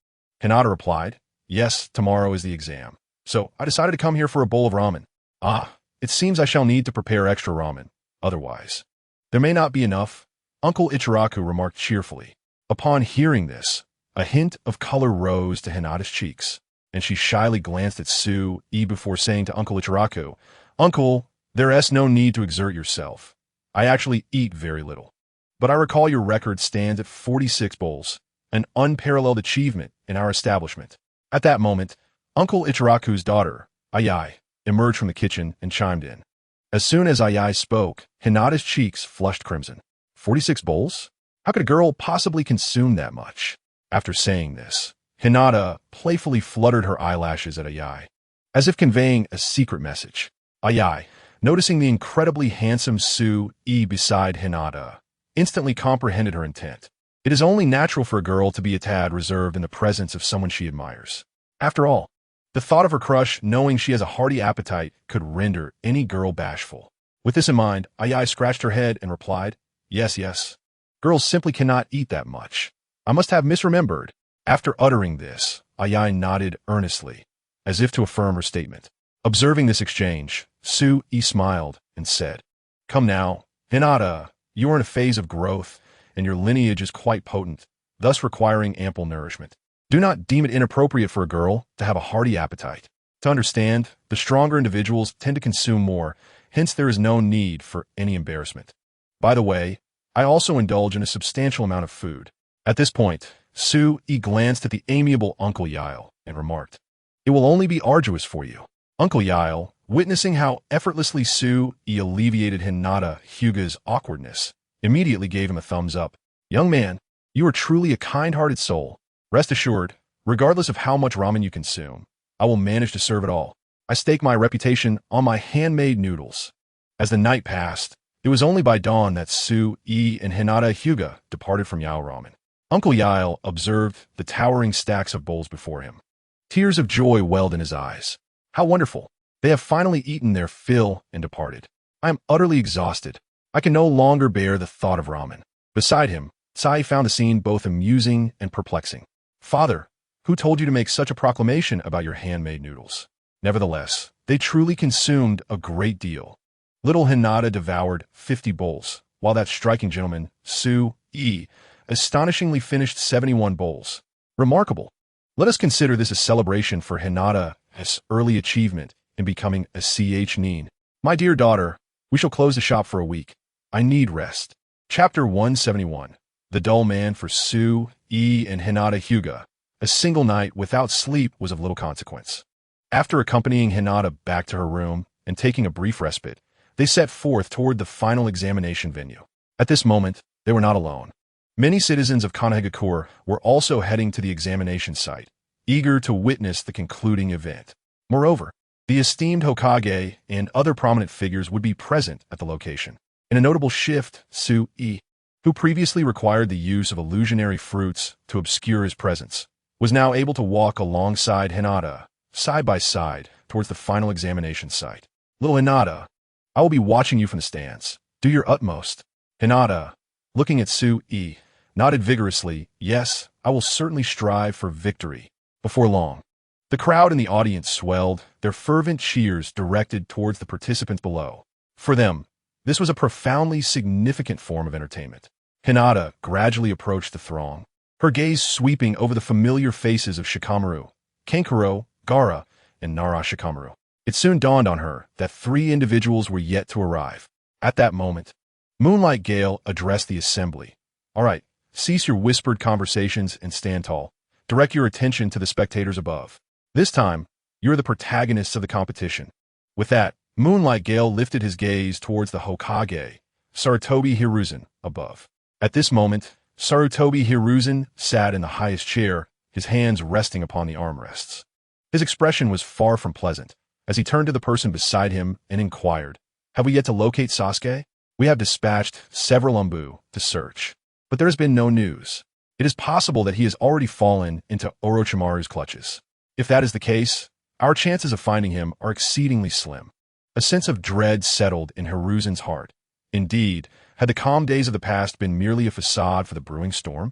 Hinata replied, Yes, tomorrow is the exam. So I decided to come here for a bowl of ramen. Ah, it seems I shall need to prepare extra ramen. Otherwise, there may not be enough, Uncle Ichiraku remarked cheerfully. Upon hearing this, a hint of color rose to Hinata's cheeks, and she shyly glanced at Su-e before saying to Uncle Ichiraku, Uncle, there is no need to exert yourself. I actually eat very little. But I recall your record stands at 46 bowls, an unparalleled achievement in our establishment. At that moment, Uncle Ichiraku's daughter, Ayai, emerged from the kitchen and chimed in. As soon as Ayai spoke, Hinata's cheeks flushed crimson. 46 bowls? How could a girl possibly consume that much? After saying this, Hinata playfully fluttered her eyelashes at Ayai, as if conveying a secret message. Ayai, noticing the incredibly handsome Su-e beside Hinata, instantly comprehended her intent. It is only natural for a girl to be a tad reserved in the presence of someone she admires. After all, the thought of her crush knowing she has a hearty appetite could render any girl bashful. With this in mind, Ayai scratched her head and replied, Yes, yes. Girls simply cannot eat that much. I must have misremembered. After uttering this, Ayai nodded earnestly, as if to affirm her statement. Observing this exchange, Su-e smiled and said, Come now, Hinata, you are in a phase of growth, and your lineage is quite potent, thus requiring ample nourishment. Do not deem it inappropriate for a girl to have a hearty appetite. To understand, the stronger individuals tend to consume more, hence there is no need for any embarrassment. By the way, I also indulge in a substantial amount of food. At this point, Su-e glanced at the amiable Uncle Yael and remarked, It will only be arduous for you. Uncle Yael, witnessing how effortlessly Su-e alleviated Hinata Hyuga's awkwardness, immediately gave him a thumbs up. Young man, you are truly a kind-hearted soul. Rest assured, regardless of how much ramen you consume, I will manage to serve it all. I stake my reputation on my handmade noodles. As the night passed, it was only by dawn that Su-e and Hinata Hyuga departed from Yao Ramen. Uncle Yael observed the towering stacks of bowls before him. Tears of joy welled in his eyes. How wonderful! They have finally eaten their fill and departed. I am utterly exhausted. I can no longer bear the thought of ramen. Beside him, Sai found the scene both amusing and perplexing. Father, who told you to make such a proclamation about your handmade noodles? Nevertheless, they truly consumed a great deal. Little Hinata devoured 50 bowls, while that striking gentleman, Su-e, astonishingly finished 71 bowls. Remarkable. Let us consider this a celebration for Hinata's early achievement in becoming a nin. My dear daughter, we shall close the shop for a week. I need rest. Chapter 171. The Dull Man for Sue, and Hinata Hyuga. A single night without sleep was of little consequence. After accompanying Hinata back to her room and taking a brief respite, they set forth toward the final examination venue. At this moment, they were not alone. Many citizens of Kanehagakure were also heading to the examination site, eager to witness the concluding event. Moreover, the esteemed Hokage and other prominent figures would be present at the location. In a notable shift, Sue, who previously required the use of illusionary fruits to obscure his presence, was now able to walk alongside Hinata, side by side, towards the final examination site. Little Hinata, I will be watching you from the stands. Do your utmost. Hinata, looking at Sue, nodded vigorously. Yes, I will certainly strive for victory. Before long, the crowd in the audience swelled, their fervent cheers directed towards the participants below. For them, this was a profoundly significant form of entertainment. Hinata gradually approached the throng, her gaze sweeping over the familiar faces of Shikamaru, Kankuro, Gaara, and Nara Shikamaru. It soon dawned on her that 3 individuals were yet to arrive. At that moment, Moonlight Gale addressed the assembly. All right, cease your whispered conversations and stand tall. Direct your attention to the spectators above. This time, you're the protagonists of the competition. With that, Moonlight Gale lifted his gaze towards the Hokage, Sarutobi Hiruzen, above. At this moment, Sarutobi Hiruzen sat in the highest chair, his hands resting upon the armrests. His expression was far from pleasant, as he turned to the person beside him and inquired, Have we yet to locate Sasuke? We have dispatched several Umbu to search, but there has been no news. It is possible that he has already fallen into Orochimaru's clutches. If that is the case, our chances of finding him are exceedingly slim. A sense of dread settled in Hiruzen's heart. Indeed, had the calm days of the past been merely a facade for the brewing storm?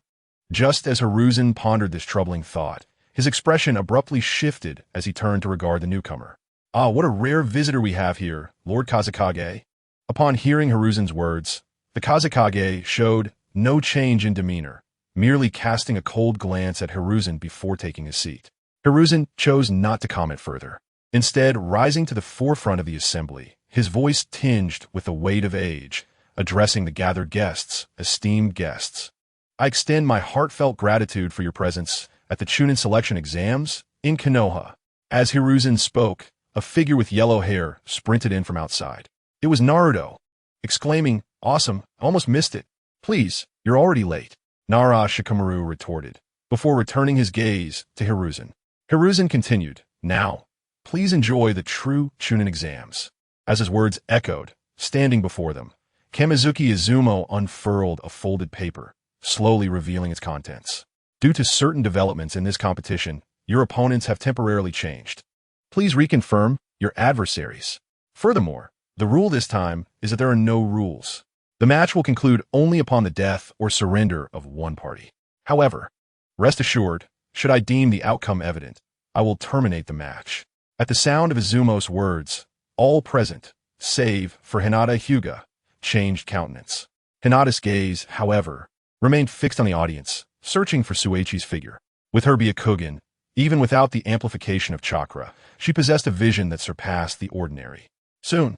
Just as Hiruzen pondered this troubling thought, his expression abruptly shifted as he turned to regard the newcomer. Ah, what a rare visitor we have here, Lord Kazekage. Upon hearing Hiruzen's words, the Kazekage showed no change in demeanor, merely casting a cold glance at Hiruzen before taking his seat. Hiruzen chose not to comment further. Instead, rising to the forefront of the assembly, his voice tinged with the weight of age, addressing the gathered guests, esteemed guests. I extend my heartfelt gratitude for your presence at the Chunin selection exams in Konoha. As Hiruzen spoke, a figure with yellow hair sprinted in from outside. It was Naruto, exclaiming, Awesome, I almost missed it. Please, you're already late, Nara Shikamaru retorted, before returning his gaze to Hiruzen. Hiruzen continued, Now, please enjoy the true Chunin exams. As his words echoed, standing before them, Kamizuki Izumo unfurled a folded paper, slowly revealing its contents. Due to certain developments in this competition, your opponents have temporarily changed. Please reconfirm your adversaries. Furthermore, the rule this time is that there are no rules. The match will conclude only upon the death or surrender of one party. However, rest assured, should I deem the outcome evident, I will terminate the match. At the sound of Izumo's words, all present, save for Hinata Hyuga, changed countenance. Hinata's gaze, however, remained fixed on the audience, searching for Suichi's figure. With her Byakugan, even without the amplification of chakra, she possessed a vision that surpassed the ordinary. Soon,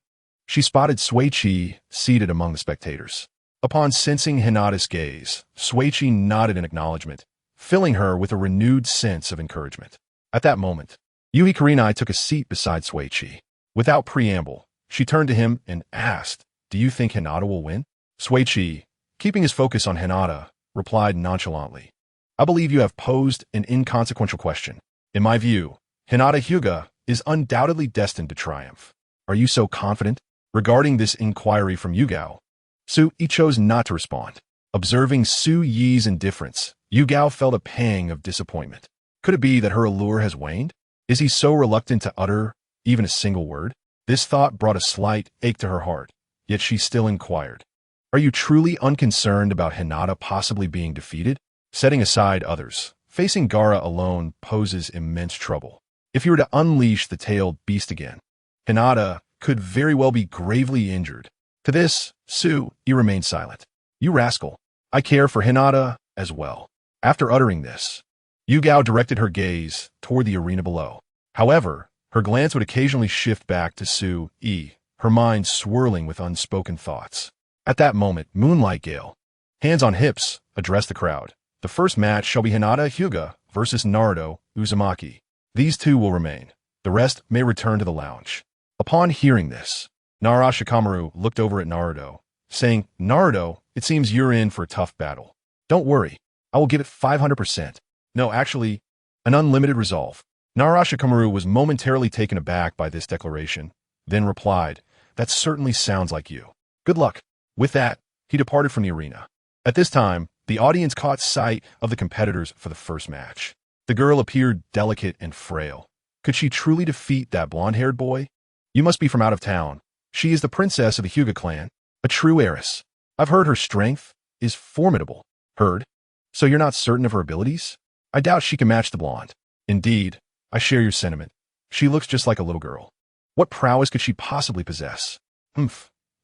she spotted Suichi seated among the spectators. Upon sensing Hinata's gaze, Suichi nodded in acknowledgement, filling her with a renewed sense of encouragement. At that moment, Yui Kurenai took a seat beside Suichi. Without preamble, she turned to him and asked, Do you think Hinata will win? Suichi, keeping his focus on Hinata, replied nonchalantly, I believe you have posed an inconsequential question. In my view, Hinata Hyuga is undoubtedly destined to triumph. Are you so confident? Regarding this inquiry from Yugao, Su-Yi chose not to respond. Observing Su-Yi's indifference, Yugao felt a pang of disappointment. Could it be that her allure has waned? Is he so reluctant to utter even a single word? This thought brought a slight ache to her heart, yet she still inquired, Are you truly unconcerned about Hinata possibly being defeated? Setting aside others, facing Gaara alone poses immense trouble. If you were to unleash the tailed beast again, Hinata could very well be gravely injured. To this, Su-Yi remained silent. You rascal, I care for Hinata as well. After uttering this, Yugao directed her gaze toward the arena below. However, her glance would occasionally shift back to Su-e, her mind swirling with unspoken thoughts. At that moment, Moonlight Gale, hands on hips, addressed the crowd. The first match shall be Hinata Hyuga versus Naruto Uzumaki. These two will remain. The rest may return to the lounge. Upon hearing this, Nara Shikamaru looked over at Naruto, saying, Naruto, it seems you're in for a tough battle. Don't worry, I will give it 500%. No, actually, an unlimited resolve. Nara Shikamaru was momentarily taken aback by this declaration, then replied, that certainly sounds like you. Good luck. With that, he departed from the arena. At this time, the audience caught sight of the competitors for the first match. The girl appeared delicate and frail. Could she truly defeat that blonde-haired boy? You must be from out of town. She is the princess of the Hyuga clan, a true heiress. I've heard her strength is formidable. Heard? So you're not certain of her abilities? I doubt she can match the blonde. Indeed, I share your sentiment. She looks just like a little girl. What prowess could she possibly possess?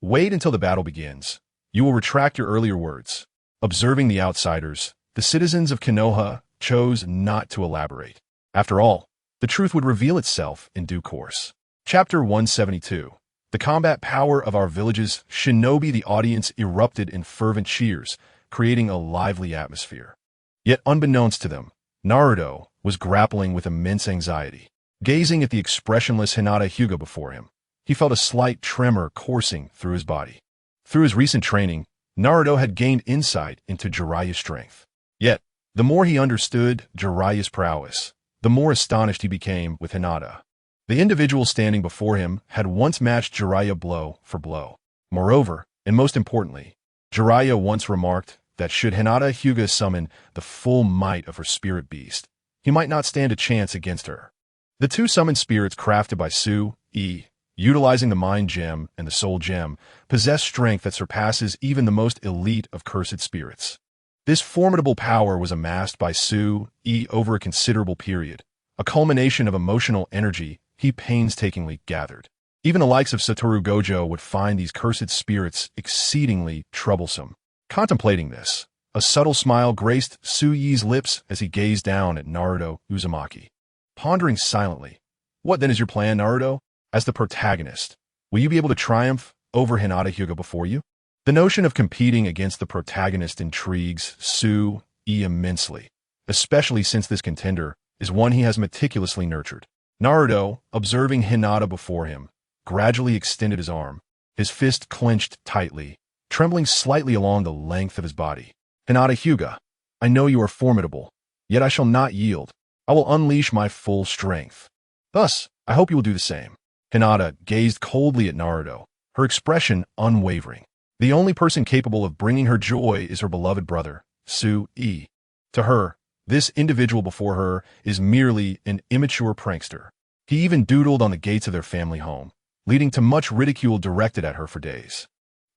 Wait until the battle begins. You will retract your earlier words. Observing the outsiders, the citizens of Konoha chose not to elaborate. After all, the truth would reveal itself in due course. Chapter 172. The combat power of our village's shinobi. The audience erupted in fervent cheers, creating a lively atmosphere. Yet unbeknownst to them, Naruto was grappling with immense anxiety. Gazing at the expressionless Hinata Hyuga before him, he felt a slight tremor coursing through his body. Through his recent training, Naruto had gained insight into Jiraiya's strength. Yet, the more he understood Jiraiya's prowess, the more astonished he became with Hinata. The individual standing before him had once matched Jiraiya blow for blow. Moreover, and most importantly, Jiraiya once remarked that should Hinata Hyuga summon the full might of her spirit beast, he might not stand a chance against her. The two summoned spirits crafted by Su-e, utilizing the Mind Gem and the Soul Gem, possess strength that surpasses even the most elite of cursed spirits. This formidable power was amassed by Su-e over a considerable period, a culmination of emotional energy he painstakingly gathered. Even the likes of Satoru Gojo would find these cursed spirits exceedingly troublesome. Contemplating this, a subtle smile graced Su-e's lips as he gazed down at Naruto Uzumaki. Pondering silently, what then is your plan, Naruto? As the protagonist, will you be able to triumph over Hinata Hyuga before you? The notion of competing against the protagonist intrigues Su-e immensely, especially since this contender is one he has meticulously nurtured. Naruto, observing Hinata before him, gradually extended his arm, his fist clenched tightly, trembling slightly along the length of his body. Hinata Hyuga, I know you are formidable, yet I shall not yield. I will unleash my full strength. Thus, I hope you will do the same. Hinata gazed coldly at Naruto, her expression unwavering. The only person capable of bringing her joy is her beloved brother, Su-e. To her, this individual before her is merely an immature prankster. He even doodled on the gates of their family home, leading to much ridicule directed at her for days.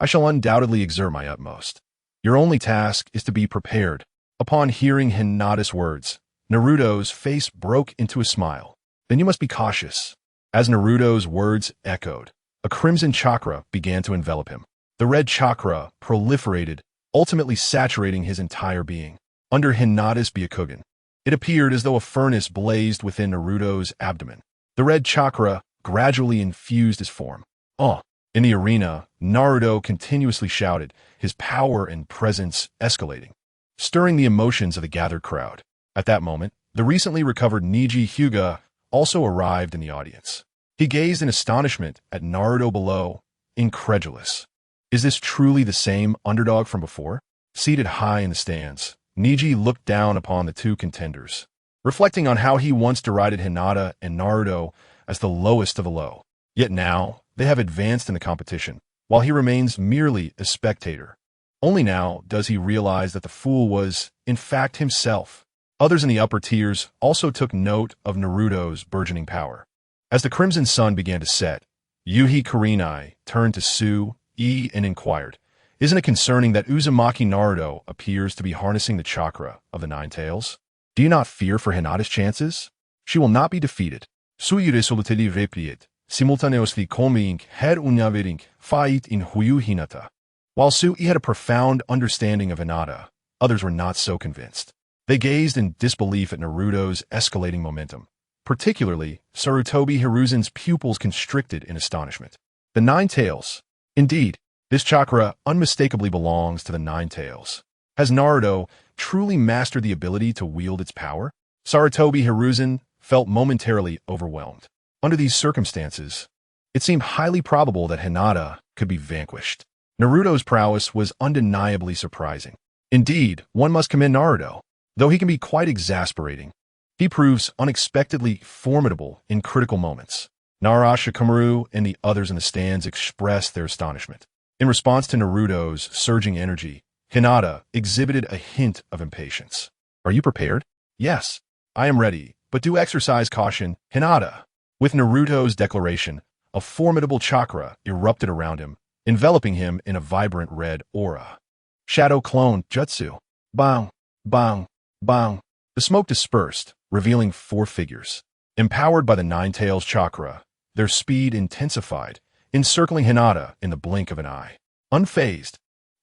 I shall undoubtedly exert my utmost. Your only task is to be prepared. Upon hearing Hinata's words, Naruto's face broke into a smile. Then you must be cautious. As Naruto's words echoed, a crimson chakra began to envelop him. The red chakra proliferated, ultimately saturating his entire being. Under Hinata's Byakugan, it appeared as though a furnace blazed within Naruto's abdomen. The red chakra gradually infused his form. In the arena, Naruto continuously shouted, his power and presence escalating, stirring the emotions of the gathered crowd. At that moment, the recently recovered Neji Hyuga also arrived in the audience. He gazed in astonishment at Naruto below, incredulous. Is this truly the same underdog from before? Seated high in the stands, Neji looked down upon the two contenders, reflecting on how he once derided Hinata and Naruto as the lowest of the low. Yet now, they have advanced in the competition, while he remains merely a spectator. Only now does he realize that the fool was, in fact, himself. Others in the upper tiers also took note of Naruto's burgeoning power. As the crimson sun began to set, Yuhi Kurenai turned to Su-e and inquired, isn't it concerning that Uzumaki Naruto appears to be harnessing the chakra of the Nine Tails? Do you not fear for Hinata's chances? She will not be defeated. Suyure soluteli repliet, simultaneously coming head unyavering fight in Huyu Hinata. While Su-e had a profound understanding of Hinata, others were not so convinced. They gazed in disbelief at Naruto's escalating momentum. Particularly, Sarutobi Hiruzen's pupils constricted in astonishment. The Nine Tails. Indeed, this chakra unmistakably belongs to the Nine Tails. Has Naruto truly mastered the ability to wield its power? Sarutobi Hiruzen felt momentarily overwhelmed. Under these circumstances, it seemed highly probable that Hinata could be vanquished. Naruto's prowess was undeniably surprising. Indeed, one must commend Naruto. Though he can be quite exasperating, he proves unexpectedly formidable in critical moments. Naruto, Shikamaru, and the others in the stands expressed their astonishment. In response to Naruto's surging energy, Hinata exhibited a hint of impatience. Are you prepared? Yes, I am ready, but do exercise caution, Hinata. With Naruto's declaration, a formidable chakra erupted around him, enveloping him in a vibrant red aura. Shadow Clone Jutsu. Bang, bang, bang. The smoke dispersed, revealing four figures. Empowered by the Nine Tails chakra, their speed intensified, encircling Hinata in the blink of an eye. Unfazed,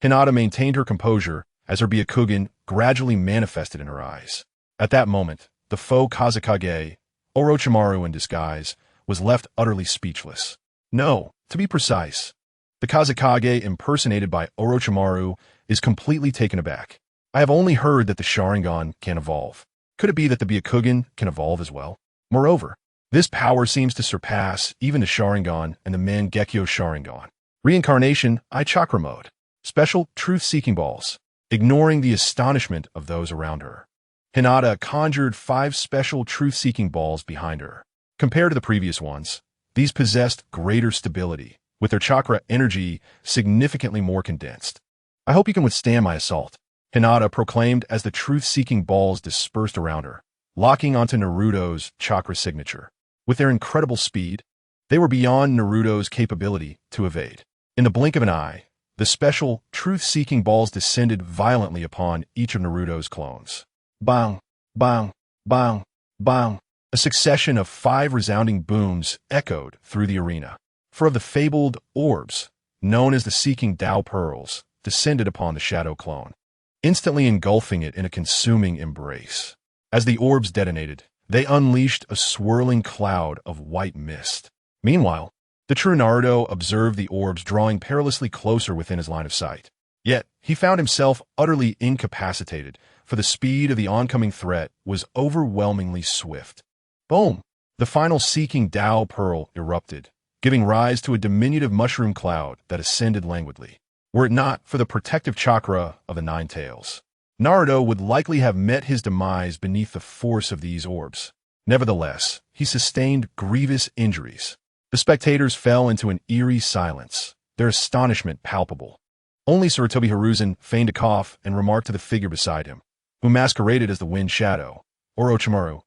Hinata maintained her composure as her Byakugan gradually manifested in her eyes. At that moment, the foe Kazekage, Orochimaru in disguise, was left utterly speechless. No, to be precise, the Kazekage impersonated by Orochimaru is completely taken aback. I have only heard that the Sharingan can evolve. Could it be that the Byakugan can evolve as well? Moreover, this power seems to surpass even the Sharingan and the Mangekyo Sharingan. Reincarnation, I-Chakra mode. Special truth-seeking balls. Ignoring the astonishment of those around her, Hinata conjured 5 special truth-seeking balls behind her. Compared to the previous ones, these possessed greater stability, with their chakra energy significantly more condensed. I hope you can withstand my assault, Hinata proclaimed as the truth-seeking balls dispersed around her, locking onto Naruto's chakra signature. With their incredible speed, they were beyond Naruto's capability to evade. In the blink of an eye, the special truth-seeking balls descended violently upon each of Naruto's clones. Bang, bang, bang, bang. A succession of 5 resounding booms echoed through the arena. 4 of the fabled orbs, known as the Seeking Tao Pearls, descended upon the shadow clone, instantly engulfing it in a consuming embrace. As the orbs detonated, they unleashed a swirling cloud of white mist. Meanwhile, the true Naruto observed the orbs drawing perilously closer within his line of sight. Yet, he found himself utterly incapacitated, for the speed of the oncoming threat was overwhelmingly swift. Boom! The final Seeking Tao Pearl erupted, giving rise to a diminutive mushroom cloud that ascended languidly. Were it not for the protective chakra of the Nine Tails, Naruto would likely have met his demise beneath the force of these orbs. Nevertheless, he sustained grievous injuries. The spectators fell into an eerie silence, their astonishment palpable. Only Sarutobi Hiruzen feigned a cough and remarked to the figure beside him, who masqueraded as the Wind Shadow, Orochimaru,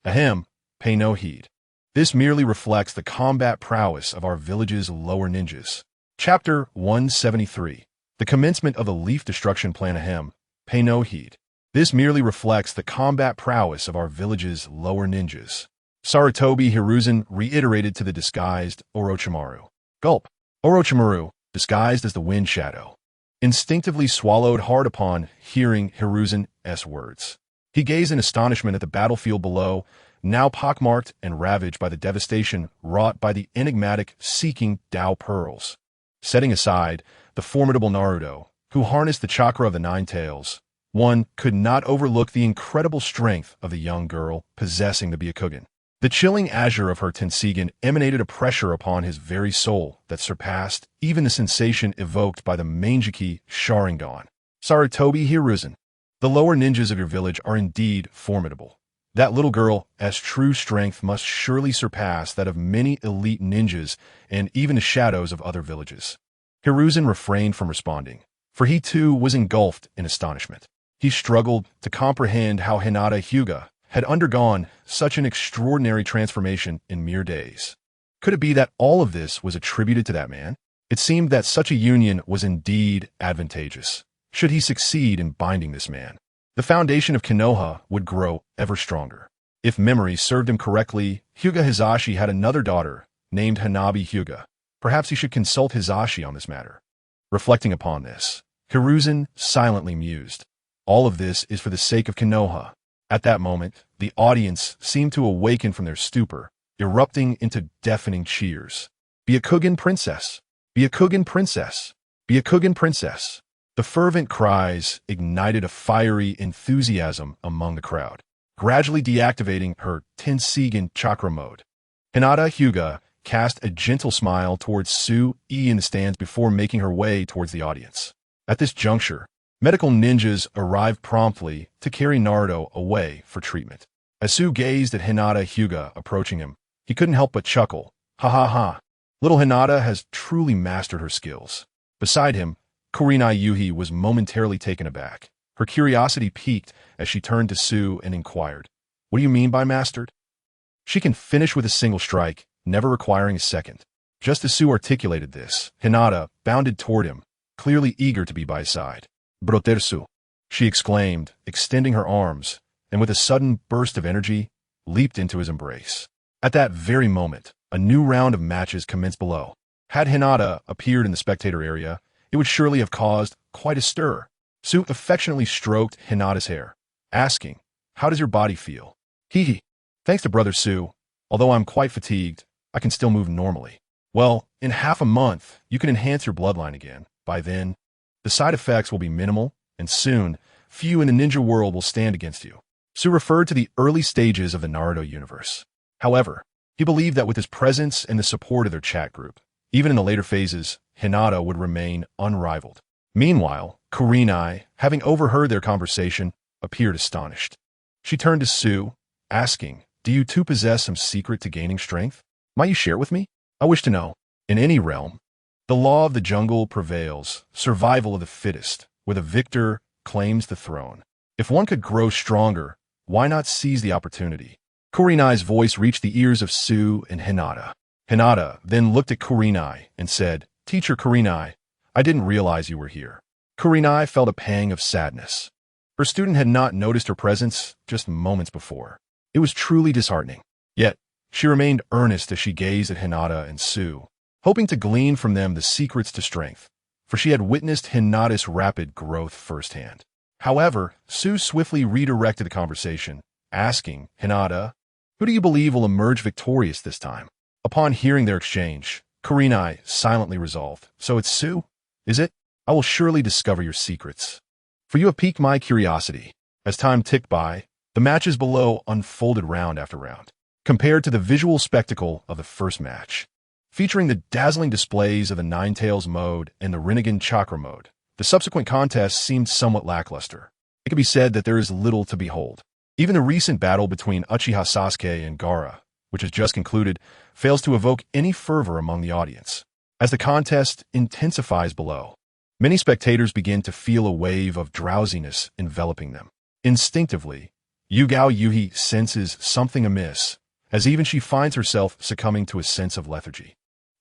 "Ahem, pay no heed. This merely reflects the combat prowess of our village's lower ninjas." Chapter 173. The commencement of the Leaf Destruction Plan. Ahem, pay no heed. This merely reflects the combat prowess of our village's lower ninjas. Sarutobi Hiruzen reiterated to the disguised Orochimaru. Gulp. Orochimaru, disguised as the Wind Shadow, instinctively swallowed hard upon hearing Hiruzen's words. He gazed in astonishment at the battlefield below, now pockmarked and ravaged by the devastation wrought by the enigmatic Seeking Tao Pearls. Setting aside the formidable Naruto, who harnessed the chakra of the Nine Tails, one could not overlook the incredible strength of the young girl possessing the Byakugan. The chilling azure of her Tensigan emanated a pressure upon his very soul that surpassed even the sensation evoked by the Mangekyo Sharingan. Sarutobi Hiruzen, the lower ninjas of your village are indeed formidable. That little girl's true strength must surely surpass that of many elite ninjas and even the shadows of other villages. Hiruzen refrained from responding, for he too was engulfed in astonishment. He struggled to comprehend how Hinata Hyuga had undergone such an extraordinary transformation in mere days. Could it be that all of this was attributed to that man? It seemed that such a union was indeed advantageous. Should he succeed in binding this man, the foundation of Konoha would grow ever stronger. If memory served him correctly, Hyuga Hizashi had another daughter named Hanabi Hyuga. Perhaps he should consult Hizashi on this matter. Reflecting upon this, Hiruzen silently mused. All of this is for the sake of Konoha. At that moment, the audience seemed to awaken from their stupor, erupting into deafening cheers. Byakugan princess! Byakugan princess! Byakugan princess! The fervent cries ignited a fiery enthusiasm among the crowd, gradually deactivating her Tensigen chakra mode. Hinata Hyuga cast a gentle smile towards Sue-E in the stands before making her way towards the audience. At this juncture, medical ninjas arrived promptly to carry Naruto away for treatment. As Sue gazed at Hinata Hyuga approaching him, he couldn't help but chuckle. Ha ha ha. Little Hinata has truly mastered her skills. Beside him, Kurenai Yuhi was momentarily taken aback. Her curiosity piqued as she turned to Sue and inquired, "What do you mean by mastered?" "She can finish with a single strike, never requiring a second." Just as Sue articulated this, Hinata bounded toward him, clearly eager to be by his side. "Brotersu," she exclaimed, extending her arms, and with a sudden burst of energy, leaped into his embrace. At that very moment, a new round of matches commenced below. Had Hinata appeared in the spectator area, it would surely have caused quite a stir. Sue affectionately stroked Hinata's hair, asking, "How does your body feel?" "Hee. Thanks to Brother Sue, although I'm quite fatigued, I can still move normally." "Well, in half a month, you can enhance your bloodline again. By then, the side effects will be minimal, and soon, few in the ninja world will stand against you." Sue referred to the early stages of the Naruto universe. However, he believed that with his presence and the support of their chat group, even in the later phases, Hinata would remain unrivaled. Meanwhile, Kurenai, having overheard their conversation, appeared astonished. She turned to Sue, asking, "Do you too possess some secret to gaining strength? Might you share it with me? I wish to know." In any realm, the law of the jungle prevails, survival of the fittest, where the victor claims the throne. If one could grow stronger, why not seize the opportunity? Kurenai's voice reached the ears of Sue and Hinata. Hinata then looked at Kurenai and said, "Teacher Kurenai, I didn't realize you were here." Kurenai felt a pang of sadness. Her student had not noticed her presence just moments before. It was truly disheartening. Yet, she remained earnest as she gazed at Hinata and Sue, hoping to glean from them the secrets to strength, for she had witnessed Hinata's rapid growth firsthand. However, Sue swiftly redirected the conversation, asking Hinata, "Who do you believe will emerge victorious this time?" Upon hearing their exchange, Kurenai silently resolved, "So it's Sue, is it? I will surely discover your secrets. For you have piqued my curiosity." As time ticked by, the matches below unfolded round after round. Compared to the visual spectacle of the first match, featuring the dazzling displays of the Ninetales mode and the Rinnegan Chakra mode, the subsequent contests seemed somewhat lackluster. It could be said that there is little to behold. Even the recent battle between Uchiha Sasuke and Gaara, which has just concluded, fails to evoke any fervor among the audience. As the contest intensifies below, many spectators begin to feel a wave of drowsiness enveloping them. Instinctively, Yugao Yuhi senses something amiss, as even she finds herself succumbing to a sense of lethargy.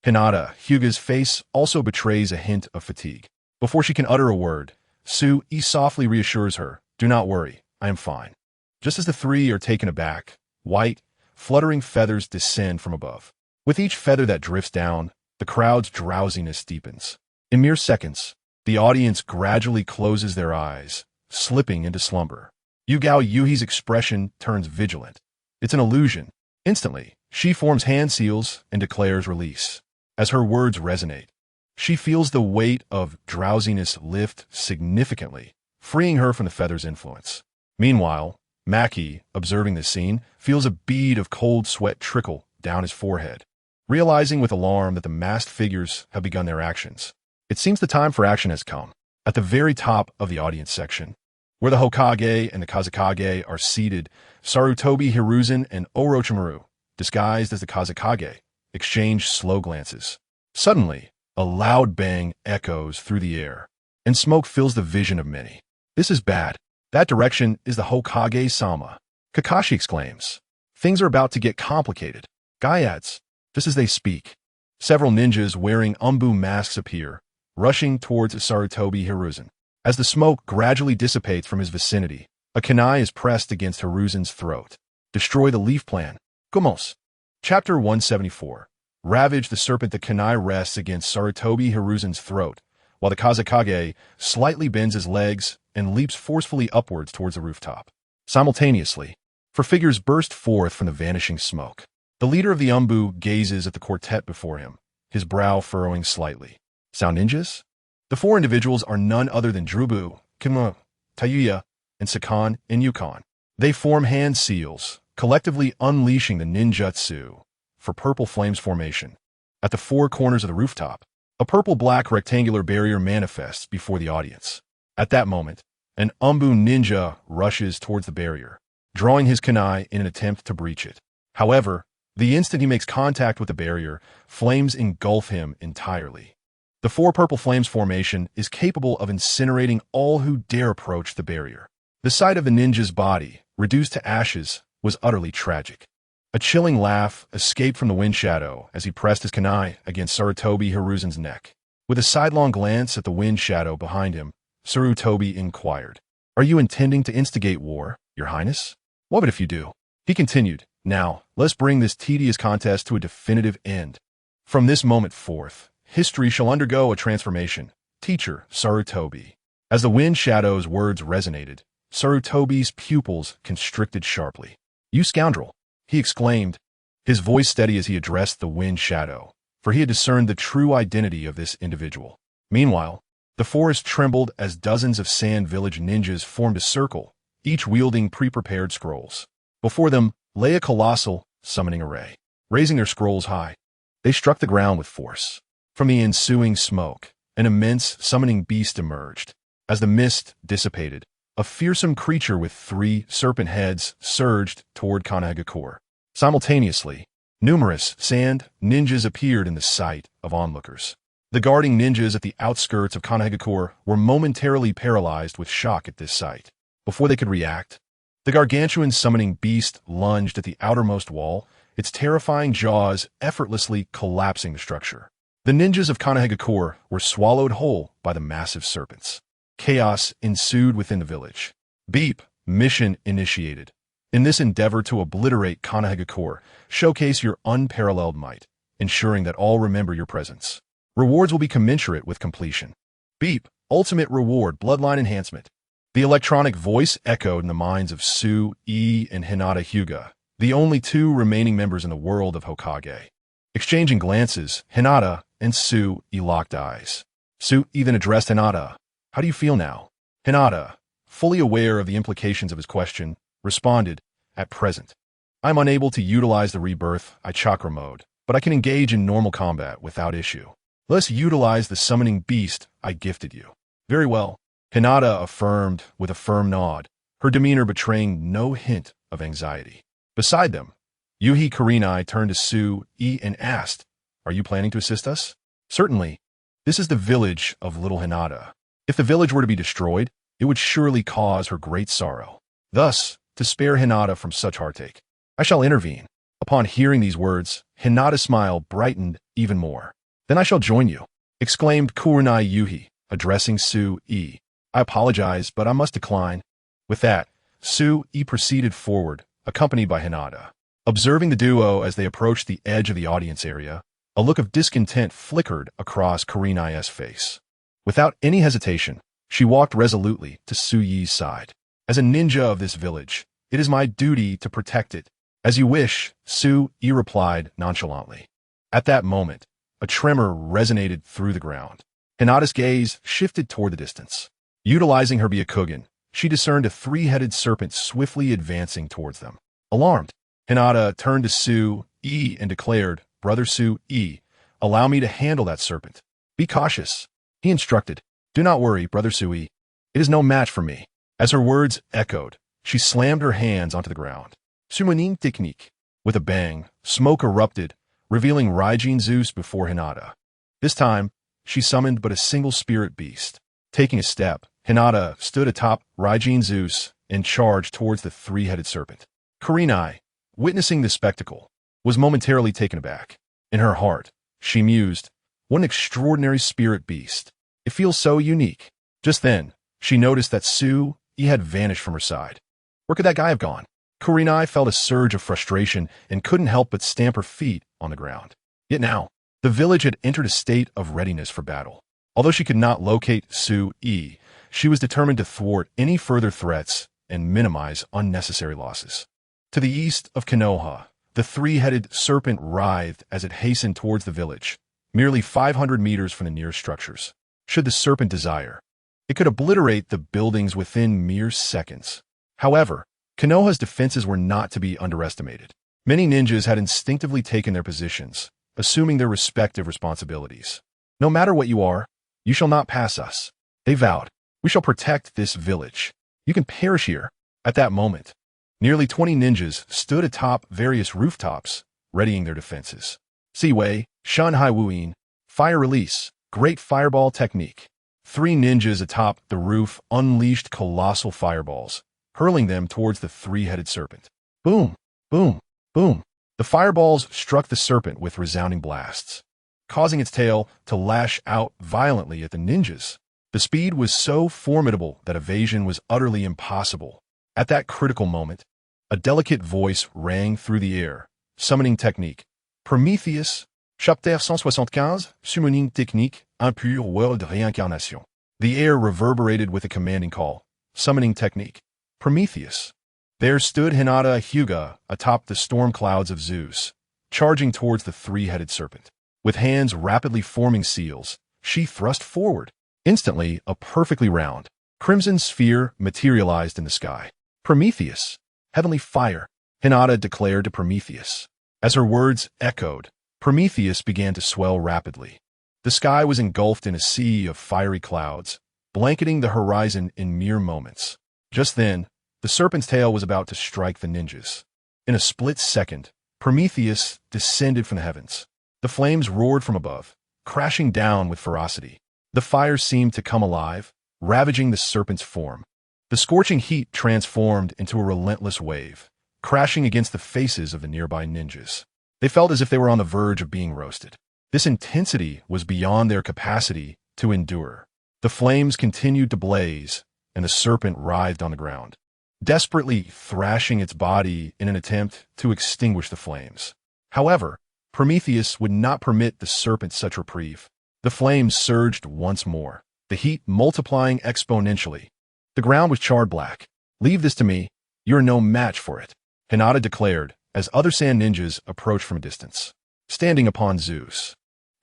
Hinata Hyuga's face also betrays a hint of fatigue. Before she can utter a word, Sue-E softly reassures her, "Do not worry, I am fine." Just as the three are taken aback, white, fluttering feathers descend from above. With each feather that drifts down, the crowd's drowsiness deepens. In mere seconds, the audience gradually closes their eyes, slipping into slumber. Yugao Yuhi's expression turns vigilant. It's an illusion. Instantly, she forms hand seals and declares release. As her words resonate, she feels the weight of drowsiness lift significantly, freeing her from the feather's influence. Meanwhile, Maki, observing this scene, feels a bead of cold sweat trickle down his forehead, realizing with alarm that the masked figures have begun their actions. It seems the time for action has come. At the very top of the audience section, where the Hokage and the Kazekage are seated, Sarutobi Hiruzen and Orochimaru, disguised as the Kazekage, exchange slow glances. Suddenly, a loud bang echoes through the air, and smoke fills the vision of many. "This is bad. That direction is the Hokage-sama," Kakashi exclaims. "Things are about to get complicated." Guy adds, just as they speak, several ninjas wearing Umbu masks appear, rushing towards Sarutobi Hiruzen. As the smoke gradually dissipates from his vicinity, a kunai is pressed against Hiruzen's throat. "Destroy the leaf plan." Gomos. Chapter 174. Ravage the serpent. The kunai rests against Sarutobi Hiruzen's throat, while the Kazekage slightly bends his legs and leaps forcefully upwards towards the rooftop. Simultaneously, four figures burst forth from the vanishing smoke. The leader of the Umbu gazes at the quartet before him, his brow furrowing slightly. Sound ninjas? The four individuals are none other than Drubu, Kima, Tayuya, and Sakan in Yukon. They form hand seals, collectively unleashing the ninjutsu for purple flames formation. At the four corners of the rooftop, a purple-black rectangular barrier manifests before the audience. At that moment, an Umbu ninja rushes towards the barrier, drawing his kunai in an attempt to breach it. However, the instant he makes contact with the barrier, flames engulf him entirely. The four purple flames formation is capable of incinerating all who dare approach the barrier. The sight of the ninja's body, reduced to ashes, was utterly tragic. A chilling laugh escaped from the wind shadow as he pressed his kunai against Sarutobi Hiruzen's neck. With a sidelong glance at the wind shadow behind him, Sarutobi inquired, "Are you intending to instigate war, Your Highness?" "What if you do?" He continued, "Now, let's bring this tedious contest to a definitive end. From this moment forth, history shall undergo a transformation. Teacher, Sarutobi." As the wind shadow's words resonated, Sarutobi's pupils constricted sharply. "You scoundrel!" he exclaimed, his voice steady as he addressed the wind shadow, for he had discerned the true identity of this individual. Meanwhile, the forest trembled as dozens of Sand Village ninjas formed a circle, each wielding pre-prepared scrolls. Before them lay a colossal summoning array. Raising their scrolls high, they struck the ground with force. From the ensuing smoke, an immense summoning beast emerged. As the mist dissipated, a fearsome creature with 3 serpent heads surged toward Kanehagakure. Simultaneously, numerous sand ninjas appeared in the sight of onlookers. The guarding ninjas at the outskirts of Kanehagakure were momentarily paralyzed with shock at this sight. Before they could react, the gargantuan summoning beast lunged at the outermost wall, its terrifying jaws effortlessly collapsing the structure. The ninjas of Kanehagakure were swallowed whole by the massive serpents. Chaos ensued within the village. Beep, mission initiated. In this endeavor to obliterate Kanehagakure, showcase your unparalleled might, ensuring that all remember your presence. Rewards will be commensurate with completion. Beep, ultimate reward, bloodline enhancement. The electronic voice echoed in the minds of Su-E and Hinata Hyuga, the only 2 remaining members in the world of Hokage. Exchanging glances, Hinata and Su-E locked eyes. Su-E then addressed Hinata. "How do you feel now?" Hinata, fully aware of the implications of his question, responded, "At present, I'm unable to utilize the rebirth I chakra mode, but I can engage in normal combat without issue. Let's utilize the summoning beast I gifted you." "Very well," Hinata affirmed with a firm nod, her demeanor betraying no hint of anxiety. Beside them, Yuhi Kurenai turned to Su-E and asked, "Are you planning to assist us?" "Certainly. This is the village of Little Hinata. If the village were to be destroyed, it would surely cause her great sorrow. Thus, to spare Hinata from such heartache, I shall intervene." Upon hearing these words, Hinata's smile brightened even more. "Then I shall join you," exclaimed Kurenai Yuhi, addressing Su-E. "I apologize, but I must decline." With that, Su-E proceeded forward, accompanied by Hinata. Observing the duo as they approached the edge of the audience area, a look of discontent flickered across Kurenai's face. Without any hesitation, she walked resolutely to Su-Yi's side. "As a ninja of this village, it is my duty to protect it." "As you wish," Su-E replied nonchalantly. At that moment, a tremor resonated through the ground. Hinata's gaze shifted toward the distance. Utilizing her Byakugan, she discerned a 3-headed serpent swiftly advancing towards them. Alarmed, Hinata turned to Su-E and declared, "Brother Su-E, allow me to handle that serpent." "Be cautious," he instructed. "Do not worry, Brother Su-E. It is no match for me." As her words echoed, she slammed her hands onto the ground. Summoning technique. With a bang, smoke erupted, revealing Raijin Zeus before Hinata. This time, she summoned but a single spirit beast. Taking a step, Hinata stood atop Raijin Zeus and charged towards the 3-headed serpent. Kurenai, witnessing the spectacle, was momentarily taken aback. In her heart, she mused, "What an extraordinary spirit beast. It feels so unique." Just then, she noticed that Su-E had vanished from her side. Where could that guy have gone? Kurenai felt a surge of frustration and couldn't help but stamp her feet on the ground. Yet now, the village had entered a state of readiness for battle. Although she could not locate Su-e, she was determined to thwart any further threats and minimize unnecessary losses. To the east of Konoha, the three-headed serpent writhed as it hastened towards the village, merely 500 meters from the nearest structures. Should the serpent desire, it could obliterate the buildings within mere seconds. However, Konoha's defenses were not to be underestimated. Many ninjas had instinctively taken their positions, assuming their respective responsibilities. No matter what you are, you shall not pass us. They vowed, we shall protect this village. You can perish here. At that moment, nearly 20 ninjas stood atop various rooftops, readying their defenses. Seaway, Shanhai Wuin, fire release, great fireball technique. 3 ninjas atop the roof unleashed colossal fireballs, hurling them towards the three-headed serpent. Boom, boom, boom. The fireballs struck the serpent with resounding blasts, causing its tail to lash out violently at the ninjas. The speed was so formidable that evasion was utterly impossible. At that critical moment, a delicate voice rang through the air. Summoning technique. Prometheus, Chapter 175, Summoning technique, Impure World Réincarnation. The air reverberated with a commanding call. Summoning technique. Prometheus. There stood Hinata Hyuga atop the storm clouds of Zeus, charging towards the three-headed serpent. With hands rapidly forming seals, she thrust forward. Instantly, a perfectly round, crimson sphere materialized in the sky. Prometheus, heavenly fire, Hinata declared to Prometheus. As her words echoed, Prometheus began to swell rapidly. The sky was engulfed in a sea of fiery clouds, blanketing the horizon in mere moments. Just then, the serpent's tail was about to strike the ninjas. In a split second, Prometheus descended from the heavens. The flames roared from above, crashing down with ferocity. The fire seemed to come alive, ravaging the serpent's form. The scorching heat transformed into a relentless wave, crashing against the faces of the nearby ninjas. They felt as if they were on the verge of being roasted. This intensity was beyond their capacity to endure. The flames continued to blaze, and the serpent writhed on the ground, desperately thrashing its body in an attempt to extinguish the flames. However, Prometheus would not permit the serpent such reprieve. The flames surged once more, the heat multiplying exponentially. The ground was charred black. Leave this to me. You are no match for it, Hinata declared as other sand ninjas approached from a distance. Standing upon Zeus,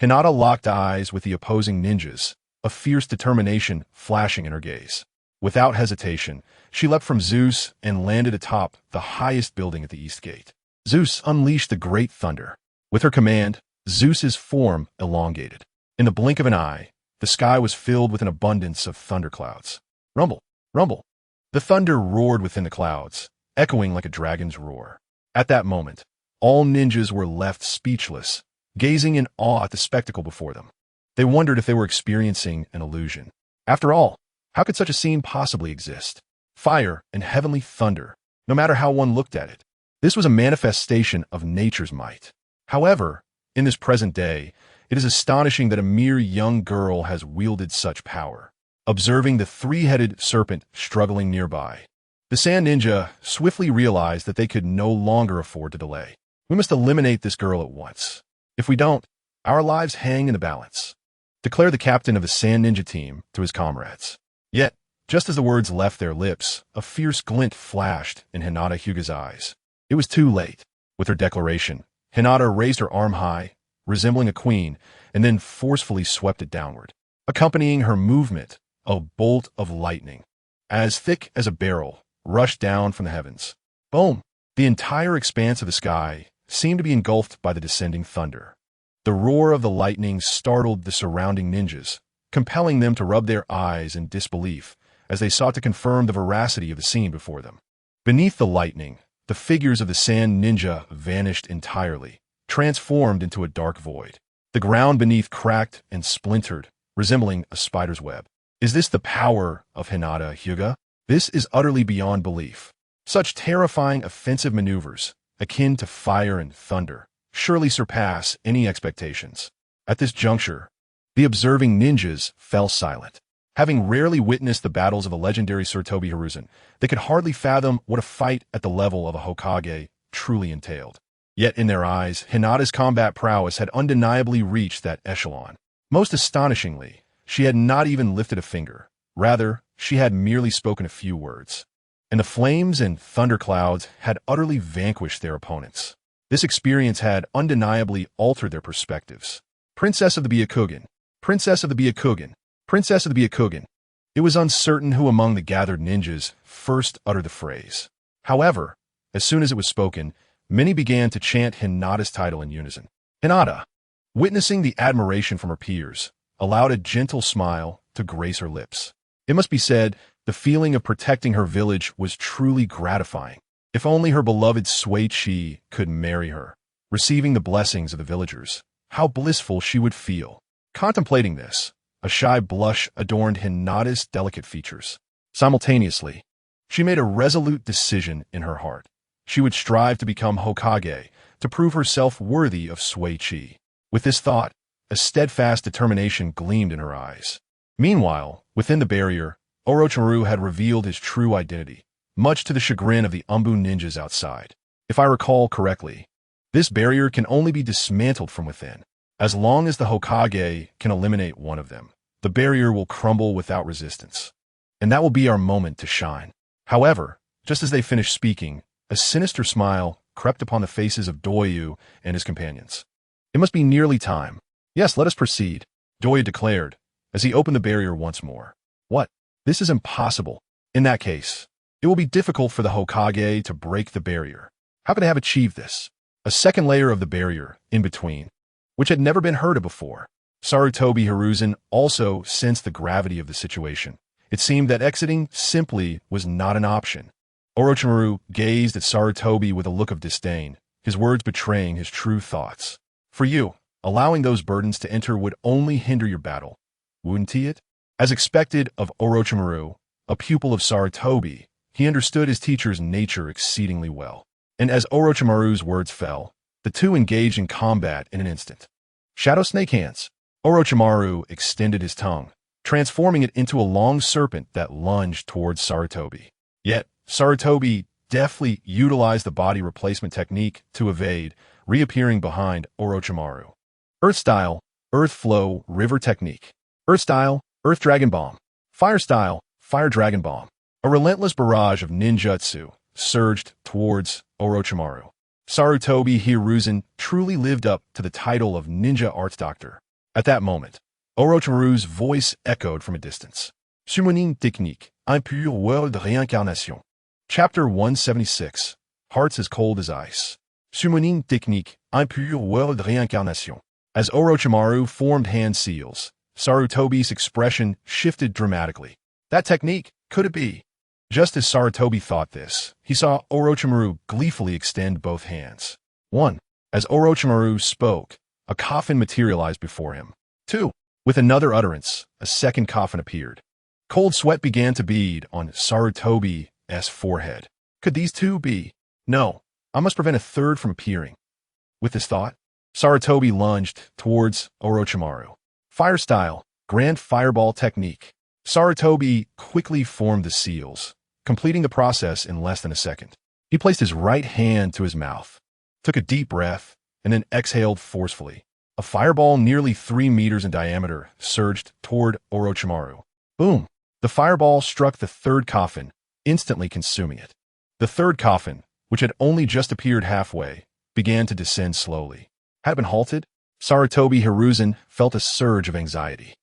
Hinata locked eyes with the opposing ninjas, a fierce determination flashing in her gaze. Without hesitation, she leapt from Zeus and landed atop the highest building at the east gate. Zeus unleashed the great thunder. With her command, Zeus's form elongated. In the blink of an eye, the sky was filled with an abundance of thunderclouds. Rumble, rumble. The thunder roared within the clouds, echoing like a dragon's roar. At that moment, all ninjas were left speechless, gazing in awe at the spectacle before them. They wondered if they were experiencing an illusion. After all, how could such a scene possibly exist? Fire and heavenly thunder, no matter how one looked at it. This was a manifestation of nature's might. However, in this present day, it is astonishing that a mere young girl has wielded such power. Observing the three-headed serpent struggling nearby, the sand ninja swiftly realized that they could no longer afford to delay. We must eliminate this girl at once. If we don't, our lives hang in the balance, declared the captain of the sand ninja team to his comrades. Yet, just as the words left their lips, a fierce glint flashed in Hinata Hyuga's eyes. It was too late. With her declaration, Hinata raised her arm high, resembling a queen, and then forcefully swept it downward. Accompanying her movement, a bolt of lightning, as thick as a barrel, rushed down from the heavens. Boom! The entire expanse of the sky seemed to be engulfed by the descending thunder. The roar of the lightning startled the surrounding ninjas, compelling them to rub their eyes in disbelief as they sought to confirm the veracity of the scene before them. Beneath the lightning, the figures of the sand ninja vanished entirely, transformed into a dark void. The ground beneath cracked and splintered, resembling a spider's web. Is this the power of Hinata Hyuga? This is utterly beyond belief. Such terrifying offensive maneuvers, akin to fire and thunder, surely surpass any expectations. At this juncture, the observing ninjas fell silent. Having rarely witnessed the battles of the legendary Surtobi Hiruzen, they could hardly fathom what a fight at the level of a Hokage truly entailed. Yet in their eyes, Hinata's combat prowess had undeniably reached that echelon. Most astonishingly, She had not even lifted a finger. Rather, she had merely spoken a few words. And the flames and thunderclouds had utterly vanquished their opponents. This experience had undeniably altered their perspectives. Princess of the Byakugan, Princess of the Byakugan, Princess of the Byakugan. It was uncertain who among the gathered ninjas first uttered the phrase. However, as soon as it was spoken, many began to chant Hinata's title in unison. Hinata, witnessing the admiration from her peers, allowed a gentle smile to grace her lips. It must be said, the feeling of protecting her village was truly gratifying. If only her beloved Sui-Chi could marry her, receiving the blessings of the villagers, how blissful she would feel. Contemplating this, a shy blush adorned Hinata's delicate features. Simultaneously, she made a resolute decision in her heart. She would strive to become Hokage, to prove herself worthy of Sui-Chi. With this thought, a steadfast determination gleamed in her eyes. Meanwhile, within the barrier, Orochimaru had revealed his true identity, much to the chagrin of the Umbu ninjas outside. If I recall correctly, this barrier can only be dismantled from within. As long as the Hokage can eliminate one of them, the barrier will crumble without resistance. And that will be our moment to shine. However, just as they finished speaking, a sinister smile crept upon the faces of Doyu and his companions. It must be nearly time. Yes, let us proceed, Doyu declared, as he opened the barrier once more. What? This is impossible. In that case, it will be difficult for the Hokage to break the barrier. How could I have achieved this? A second layer of the barrier, in between, which had never been heard of before. Sarutobi Hiruzen also sensed the gravity of the situation. It seemed that exiting simply was not an option. Orochimaru gazed at Sarutobi with a look of disdain, his words betraying his true thoughts. For you, allowing those burdens to enter would only hinder your battle, wouldn't it? As expected of Orochimaru, a pupil of Sarutobi, he understood his teacher's nature exceedingly well. And as Orochimaru's words fell, the two engaged in combat in an instant. Shadow Snake Hands. Orochimaru extended his tongue, transforming it into a long serpent that lunged towards Sarutobi. Yet, Sarutobi deftly utilized the body replacement technique to evade, reappearing behind Orochimaru. Earth Style, Earth Flow, River Technique. Earth Style, Earth Dragon Bomb. Fire Style, Fire Dragon Bomb. A relentless barrage of ninjutsu surged towards Orochimaru. Sarutobi Hiruzen truly lived up to the title of Ninja Arts Doctor. At that moment, Orochimaru's voice echoed from a distance. Summoning Technique, Un Pur World de Réincarnation. Chapter 176, Hearts as Cold as Ice. Summoning Technique, Un Pur World de Réincarnation. As Orochimaru formed hand seals, Sarutobi's expression shifted dramatically. That technique, could it be? Just as Sarutobi thought this, he saw Orochimaru gleefully extend both hands. 1. As Orochimaru spoke, a coffin materialized before him. 2. With another utterance, a second coffin appeared. Cold sweat began to bead on Sarutobi's forehead. Could these two be? No, I must prevent a third from appearing. With this thought, Sarutobi lunged towards Orochimaru. Fire Style, Grand Fireball Technique. Sarutobi quickly formed the seals, completing the process in less than a second. He placed his right hand to his mouth, took a deep breath, and then exhaled forcefully. A fireball nearly 3 meters in diameter surged toward Orochimaru. Boom! The fireball struck the third coffin, instantly consuming it. The third coffin, which had only just appeared halfway, began to descend slowly. Had it been halted? Sarutobi Hiruzen felt a surge of anxiety.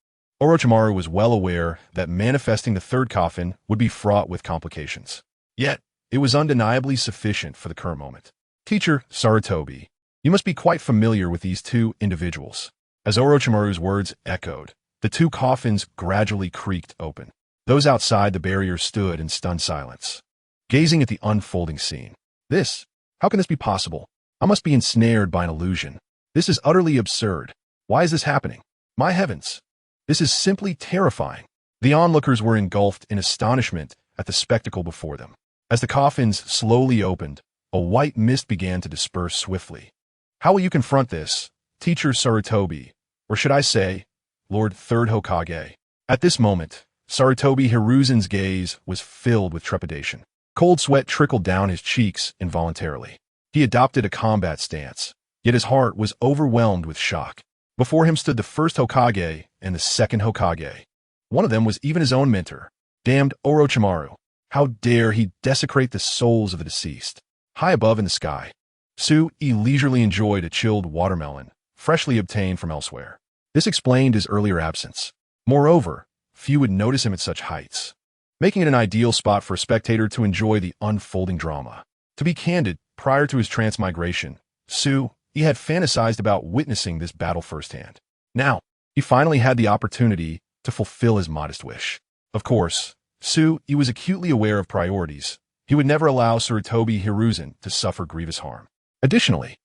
Orochimaru was well aware that manifesting the third coffin would be fraught with complications. Yet, it was undeniably sufficient for the current moment. Teacher Sarutobi, you must be quite familiar with these two individuals. As Orochimaru's words echoed, the two coffins gradually creaked open. Those outside the barrier stood in stunned silence, gazing at the unfolding scene. How can this be possible? I must be ensnared by an illusion. This is utterly absurd. Why is this happening? My heavens! This is simply terrifying. The onlookers were engulfed in astonishment at the spectacle before them. As the coffins slowly opened, a white mist began to disperse swiftly. How will you confront this, Teacher Sarutobi, or should I say, Lord Third Hokage? At this moment, Sarutobi Hiruzen's gaze was filled with trepidation. Cold sweat trickled down his cheeks involuntarily. He adopted a combat stance, yet his heart was overwhelmed with shock. Before him stood the first Hokage and the second Hokage. One of them was even his own mentor, damned Orochimaru. How dare he desecrate the souls of the deceased? High above in the sky, Su-e leisurely enjoyed a chilled watermelon, freshly obtained from elsewhere. This explained his earlier absence. Moreover, few would notice him at such heights, making it an ideal spot for a spectator to enjoy the unfolding drama. To be candid, prior to his transmigration, Su-e had fantasized about witnessing this battle firsthand. Now, he finally had the opportunity to fulfill his modest wish. Of course, Su-e was acutely aware of priorities. He would never allow Sarutobi Hiruzen to suffer grievous harm. Additionally,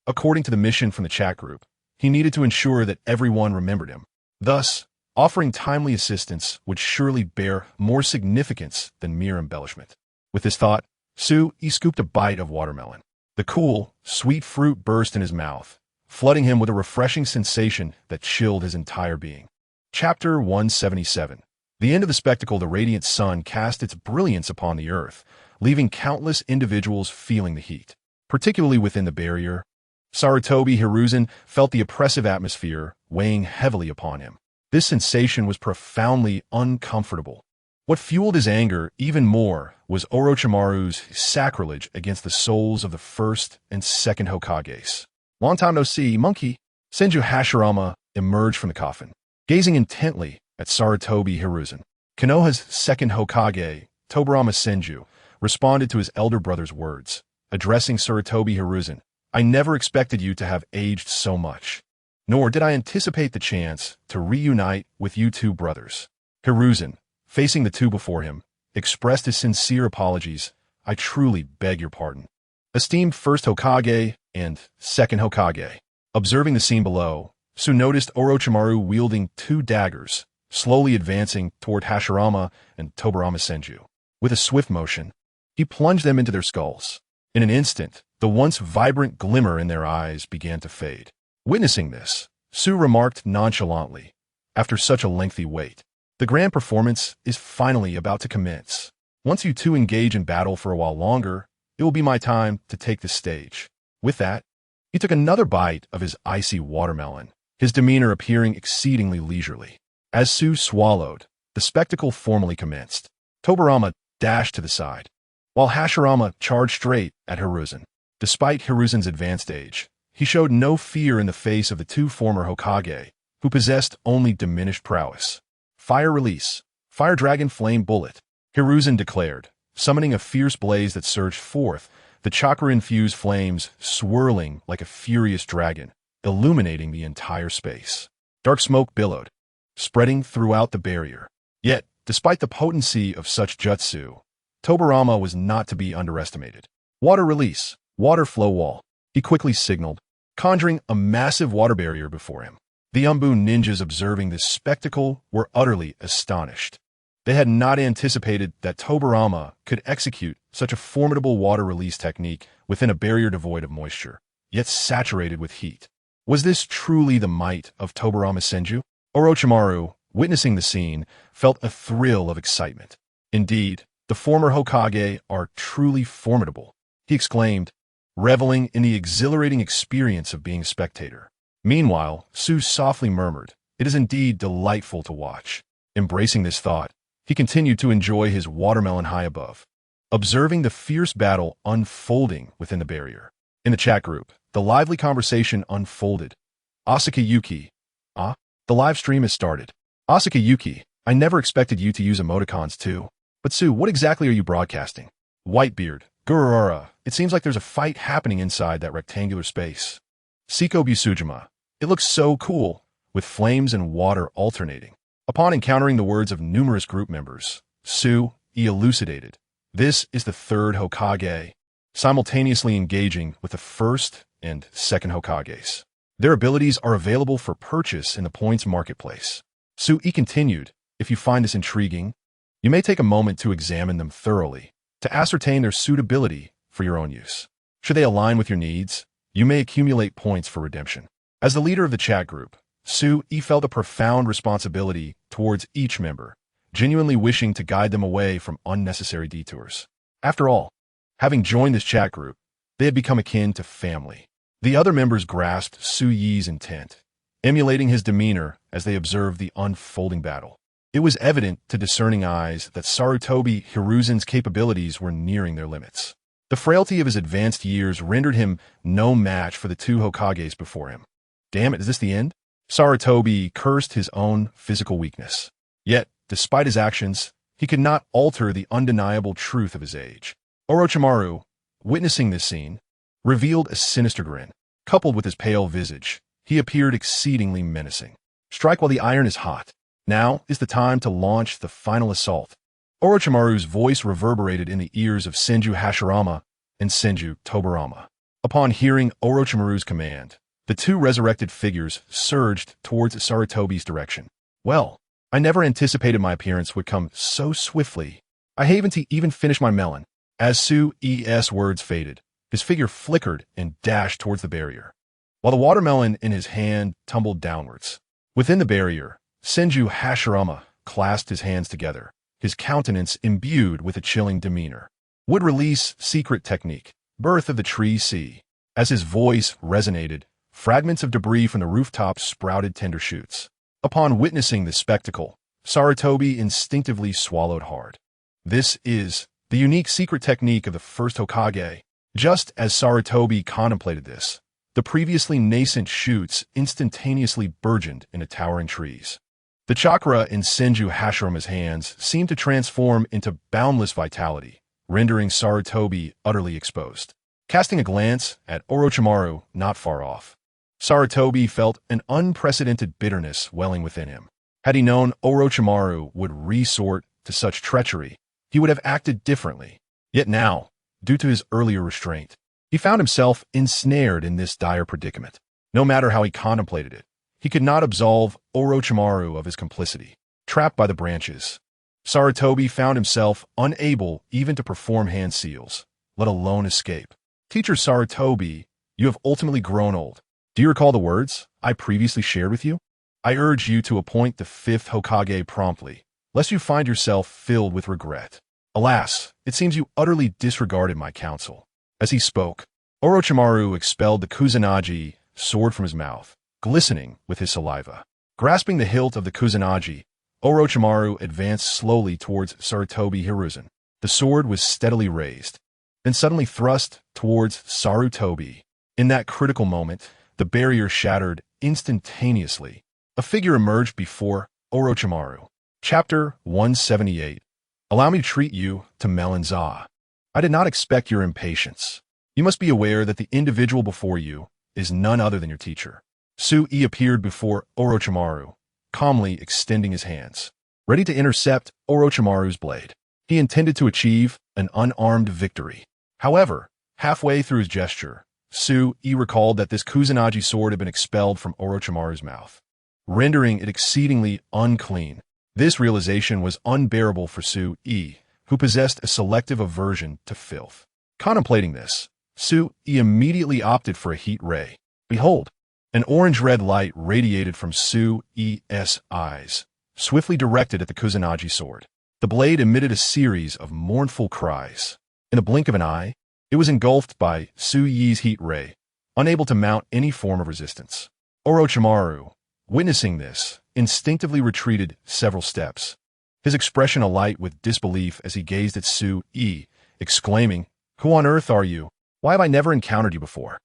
according to the mission from the chat group, he needed to ensure that everyone remembered him. Thus, offering timely assistance would surely bear more significance than mere embellishment. With this thought, Su-e scooped a bite of watermelon. The cool, sweet fruit burst in his mouth, flooding him with a refreshing sensation that chilled his entire being. Chapter 177. The end of the spectacle, the radiant sun cast its brilliance upon the earth, leaving countless individuals feeling the heat. Particularly within the barrier, Sarutobi Hiruzen felt the oppressive atmosphere weighing heavily upon him. This sensation was profoundly uncomfortable. What fueled his anger even more was Orochimaru's sacrilege against the souls of the first and second Hokages. Long time no see, monkey. Senju Hashirama emerged from the coffin, gazing intently at Sarutobi Hiruzen. Konoha's second Hokage, Tobirama Senju, responded to his elder brother's words, addressing Sarutobi Hiruzen. I never expected you to have aged so much, nor did I anticipate the chance to reunite with you two brothers. Hiruzen, facing the two before him, expressed his sincere apologies. I truly beg your pardon. Esteemed first Hokage and second Hokage. Observing the scene below, Su noticed Orochimaru wielding two daggers, slowly advancing toward Hashirama and Tobirama Senju. With a swift motion, he plunged them into their skulls. In an instant, the once vibrant glimmer in their eyes began to fade. Witnessing this, Su remarked nonchalantly, after such a lengthy wait, the grand performance is finally about to commence. Once you two engage in battle for a while longer, it will be my time to take the stage. With that, he took another bite of his icy watermelon, his demeanor appearing exceedingly leisurely. As Su swallowed, the spectacle formally commenced. Tobirama dashed to the side, while Hashirama charged straight at Hiruzen. Despite Hiruzen's advanced age, he showed no fear in the face of the two former Hokage, who possessed only diminished prowess. Fire release. Fire Dragon Flame Bullet, Hiruzen declared, summoning a fierce blaze that surged forth, the chakra-infused flames swirling like a furious dragon, illuminating the entire space. Dark smoke billowed, spreading throughout the barrier. Yet, despite the potency of such jutsu, Tobirama was not to be underestimated. Water release. Water flow wall, he quickly signaled, conjuring a massive water barrier before him. The Umbu ninjas observing this spectacle were utterly astonished. They had not anticipated that Tobirama could execute such a formidable water release technique within a barrier devoid of moisture, yet saturated with heat. Was this truly the might of Tobirama Senju? Orochimaru, witnessing the scene, felt a thrill of excitement. Indeed, the former Hokage are truly formidable, he exclaimed, reveling in the exhilarating experience of being a spectator. Meanwhile, Su softly murmured, it is indeed delightful to watch. Embracing this thought, he continued to enjoy his watermelon high above, observing the fierce battle unfolding within the barrier. In the chat group, the lively conversation unfolded. Asuka Yuki. The live stream has started. Asuka Yuki, I never expected you to use emoticons too. But Su, what exactly are you broadcasting? Whitebeard. Gurararara, it seems like there's a fight happening inside that rectangular space. Siko Busujima, it looks so cool, with flames and water alternating. Upon encountering the words of numerous group members, Su-e elucidated. This is the third Hokage, simultaneously engaging with the first and second Hokages. Their abilities are available for purchase in the Points Marketplace. Su-e continued, if you find this intriguing, you may take a moment to examine them thoroughly, to ascertain their suitability for your own use. Should they align with your needs, you may accumulate points for redemption. As the leader of the chat group, Su-e felt a profound responsibility towards each member, genuinely wishing to guide them away from unnecessary detours. After all, having joined this chat group, they had become akin to family. The other members grasped Su-ye's intent, emulating his demeanor as they observed the unfolding battle. It was evident to discerning eyes that Sarutobi Hiruzen's capabilities were nearing their limits. The frailty of his advanced years rendered him no match for the two Hokages before him. Damn it, is this the end? Sarutobi cursed his own physical weakness. Yet, despite his actions, he could not alter the undeniable truth of his age. Orochimaru, witnessing this scene, revealed a sinister grin. Coupled with his pale visage, he appeared exceedingly menacing. Strike while the iron is hot. Now is the time to launch the final assault. Orochimaru's voice reverberated in the ears of Senju Hashirama and Senju Tobirama. Upon hearing Orochimaru's command, the two resurrected figures surged towards Sarutobi's direction. Well, I never anticipated my appearance would come so swiftly. I haven't even finished my melon. As Su's words faded, his figure flickered and dashed towards the barrier, while the watermelon in his hand tumbled downwards. Within the barrier, Senju Hashirama clasped his hands together, his countenance imbued with a chilling demeanor. Would release secret technique, birth of the tree sea. As his voice resonated, fragments of debris from the rooftop sprouted tender shoots. Upon witnessing this spectacle, Sarutobi instinctively swallowed hard. This is the unique secret technique of the first Hokage. Just as Sarutobi contemplated this, the previously nascent shoots instantaneously burgeoned into towering trees. The chakra in Senju Hashirama's hands seemed to transform into boundless vitality, rendering Sarutobi utterly exposed. Casting a glance at Orochimaru not far off, Sarutobi felt an unprecedented bitterness welling within him. Had he known Orochimaru would resort to such treachery, he would have acted differently. Yet now, due to his earlier restraint, he found himself ensnared in this dire predicament. No matter how he contemplated it, he could not absolve Orochimaru of his complicity. Trapped by the branches, Sarutobi found himself unable even to perform hand seals, let alone escape. Teacher Sarutobi, you have ultimately grown old. Do you recall the words I previously shared with you? I urge you to appoint the fifth Hokage promptly, lest you find yourself filled with regret. Alas, it seems you utterly disregarded my counsel. As he spoke, Orochimaru expelled the Kusanagi sword from his mouth, glistening with his saliva. Grasping the hilt of the Kusanagi, Orochimaru advanced slowly towards Sarutobi Hiruzen. The sword was steadily raised, then suddenly thrust towards Sarutobi. In that critical moment, the barrier shattered instantaneously. A figure emerged before Orochimaru. Chapter 178. Allow me to treat you to Melon-za. I did not expect your impatience. You must be aware that the individual before you is none other than your teacher. Sui appeared before Orochimaru, calmly extending his hands, ready to intercept Orochimaru's blade. He intended to achieve an unarmed victory. However, halfway through his gesture, Sui recalled that this Kusanagi sword had been expelled from Orochimaru's mouth, rendering it exceedingly unclean. This realization was unbearable for Sui, who possessed a selective aversion to filth. Contemplating this, Sui immediately opted for a heat ray. Behold, an orange-red light radiated from Sui's eyes, swiftly directed at the Kusanagi sword. The blade emitted a series of mournful cries. In the blink of an eye, it was engulfed by Sui's heat ray, unable to mount any form of resistance. Orochimaru, witnessing this, instinctively retreated several steps, his expression alight with disbelief as he gazed at Sui, exclaiming, "Who on earth are you? Why have I never encountered you before?"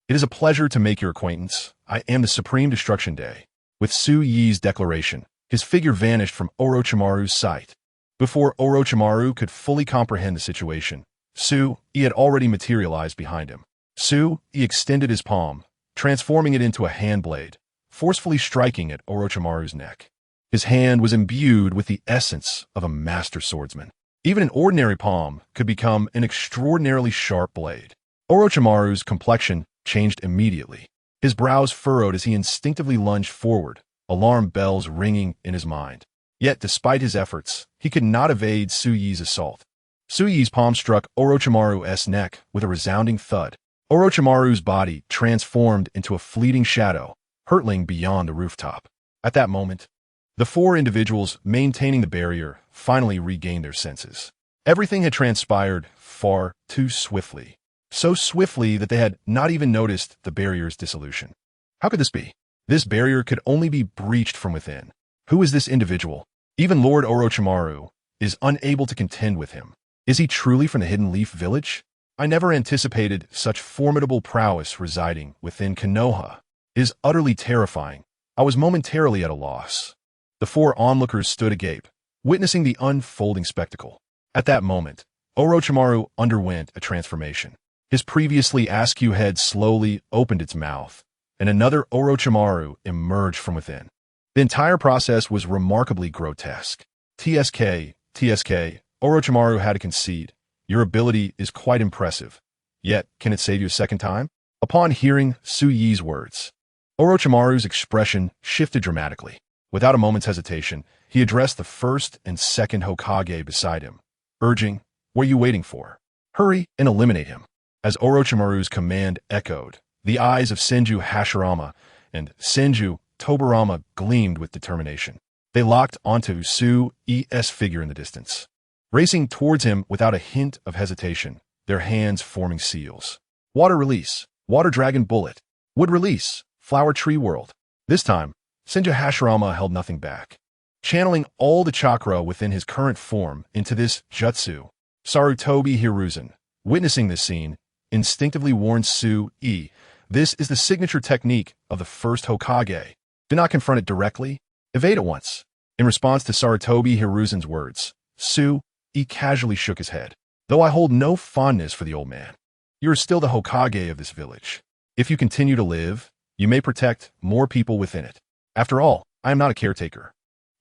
It is a pleasure to make your acquaintance. I am the Supreme Destruction Day." With Sui's declaration, his figure vanished from Orochimaru's sight. Before Orochimaru could fully comprehend the situation, Sui had already materialized behind him. Sui extended his palm, transforming it into a hand blade, forcefully striking at Orochimaru's neck. His hand was imbued with the essence of a master swordsman. Even an ordinary palm could become an extraordinarily sharp blade. Orochimaru's complexion changed immediately. His brows furrowed as he instinctively lunged forward, alarm bells ringing in his mind. Yet, despite his efforts, he could not evade Sui's assault. Sui's palm struck Orochimaru's neck with a resounding thud. Orochimaru's body transformed into a fleeting shadow, hurtling beyond the rooftop. At that moment, the four individuals maintaining the barrier finally regained their senses. Everything had transpired far too swiftly. So swiftly that they had not even noticed the barrier's dissolution. How could this be? This barrier could only be breached from within. Who is this individual? Even Lord Orochimaru is unable to contend with him. Is he truly from the Hidden Leaf Village? I never anticipated such formidable prowess residing within Konoha. It is utterly terrifying. I was momentarily at a loss. The four onlookers stood agape, witnessing the unfolding spectacle. At that moment, Orochimaru underwent a transformation. His previously askew head slowly opened its mouth, and another Orochimaru emerged from within. The entire process was remarkably grotesque. TSK, Orochimaru had to concede. Your ability is quite impressive. Yet, can it save you a second time? Upon hearing Su Yi's words, Orochimaru's expression shifted dramatically. Without a moment's hesitation, he addressed the first and second Hokage beside him, urging, "What are you waiting for? Hurry and eliminate him." As Orochimaru's command echoed, the eyes of Senju Hashirama and Senju Tobirama gleamed with determination. They locked onto Su Yi's figure in the distance, racing towards him without a hint of hesitation, their hands forming seals. Water release, water dragon bullet. Wood release, flower tree world. This time, Senju Hashirama held nothing back. Channeling all the chakra within his current form into this jutsu, Sarutobi Hiruzen, witnessing this scene, instinctively warned Su Yi, "This is the signature technique of the first Hokage. Do not confront it directly. Evade at once." In response to Sarutobi Hiruzen's words, Su Yi casually shook his head. "Though I hold no fondness for the old man, you are still the Hokage of this village. If you continue to live, you may protect more people within it. After all, I am not a caretaker,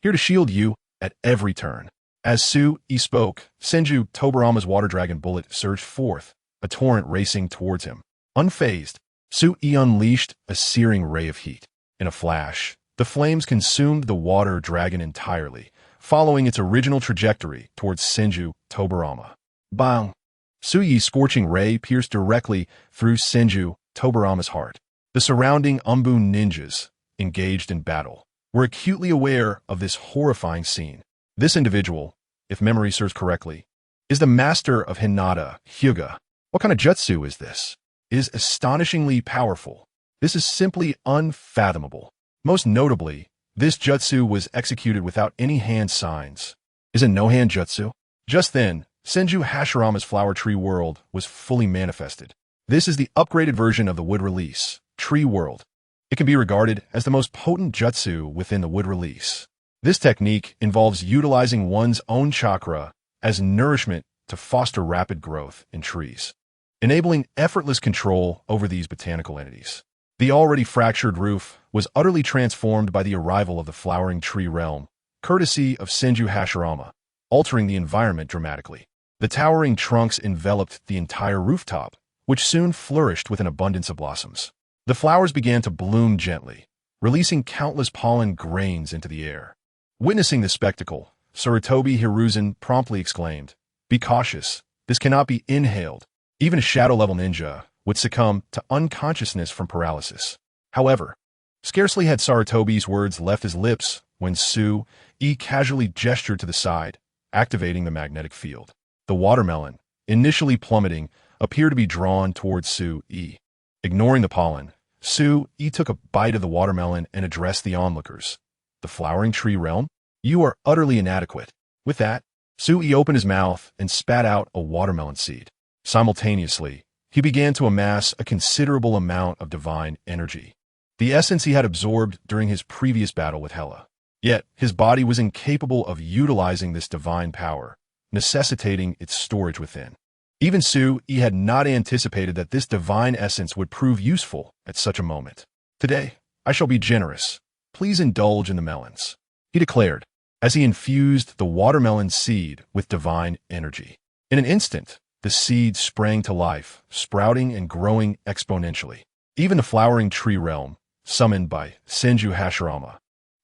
here to shield you at every turn." As Su Yi spoke, Senju Tobirama's water dragon bullet surged forth, a torrent racing towards him. Unfazed, Su Yi unleashed a searing ray of heat. In a flash, the flames consumed the water dragon entirely, following its original trajectory towards Senju Tobirama. Bang! Su Yi's scorching ray pierced directly through Senju Tobirama's heart. The surrounding Umbu ninjas, engaged in battle, were acutely aware of this horrifying scene. This individual, if memory serves correctly, is the master of Hinata Hyuga. What kind of jutsu is this? It is astonishingly powerful. This is simply unfathomable. Most notably, this jutsu was executed without any hand signs. Is it no-hand jutsu? Just then, Senju Hashirama's flower tree world was fully manifested. This is the upgraded version of the wood release, tree world. It can be regarded as the most potent jutsu within the wood release. This technique involves utilizing one's own chakra as nourishment to foster rapid growth in trees, enabling effortless control over these botanical entities. The already fractured roof was utterly transformed by the arrival of the flowering tree realm, courtesy of Senju Hashirama, altering the environment dramatically. The towering trunks enveloped the entire rooftop, which soon flourished with an abundance of blossoms. The flowers began to bloom gently, releasing countless pollen grains into the air. Witnessing the spectacle, Sarutobi Hiruzen promptly exclaimed, "Be cautious, this cannot be inhaled." Even a shadow-level ninja would succumb to unconsciousness from paralysis. However, scarcely had Sarutobi's words left his lips when Su Yi casually gestured to the side, activating the magnetic field. The watermelon, initially plummeting, appeared to be drawn towards Su Yi. Ignoring the pollen, Su Yi took a bite of the watermelon and addressed the onlookers. "The flowering tree realm? You are utterly inadequate." With that, Su Yi opened his mouth and spat out a watermelon seed. Simultaneously, he began to amass a considerable amount of divine energy, the essence he had absorbed during his previous battle with Hela. Yet, his body was incapable of utilizing this divine power, necessitating its storage within. Even Su Yi had not anticipated that this divine essence would prove useful at such a moment. "Today, I shall be generous. Please indulge in the melons," he declared, as he infused the watermelon seed with divine energy. In an instant, the seed sprang to life, sprouting and growing exponentially. Even the flowering tree realm, summoned by Senju Hashirama,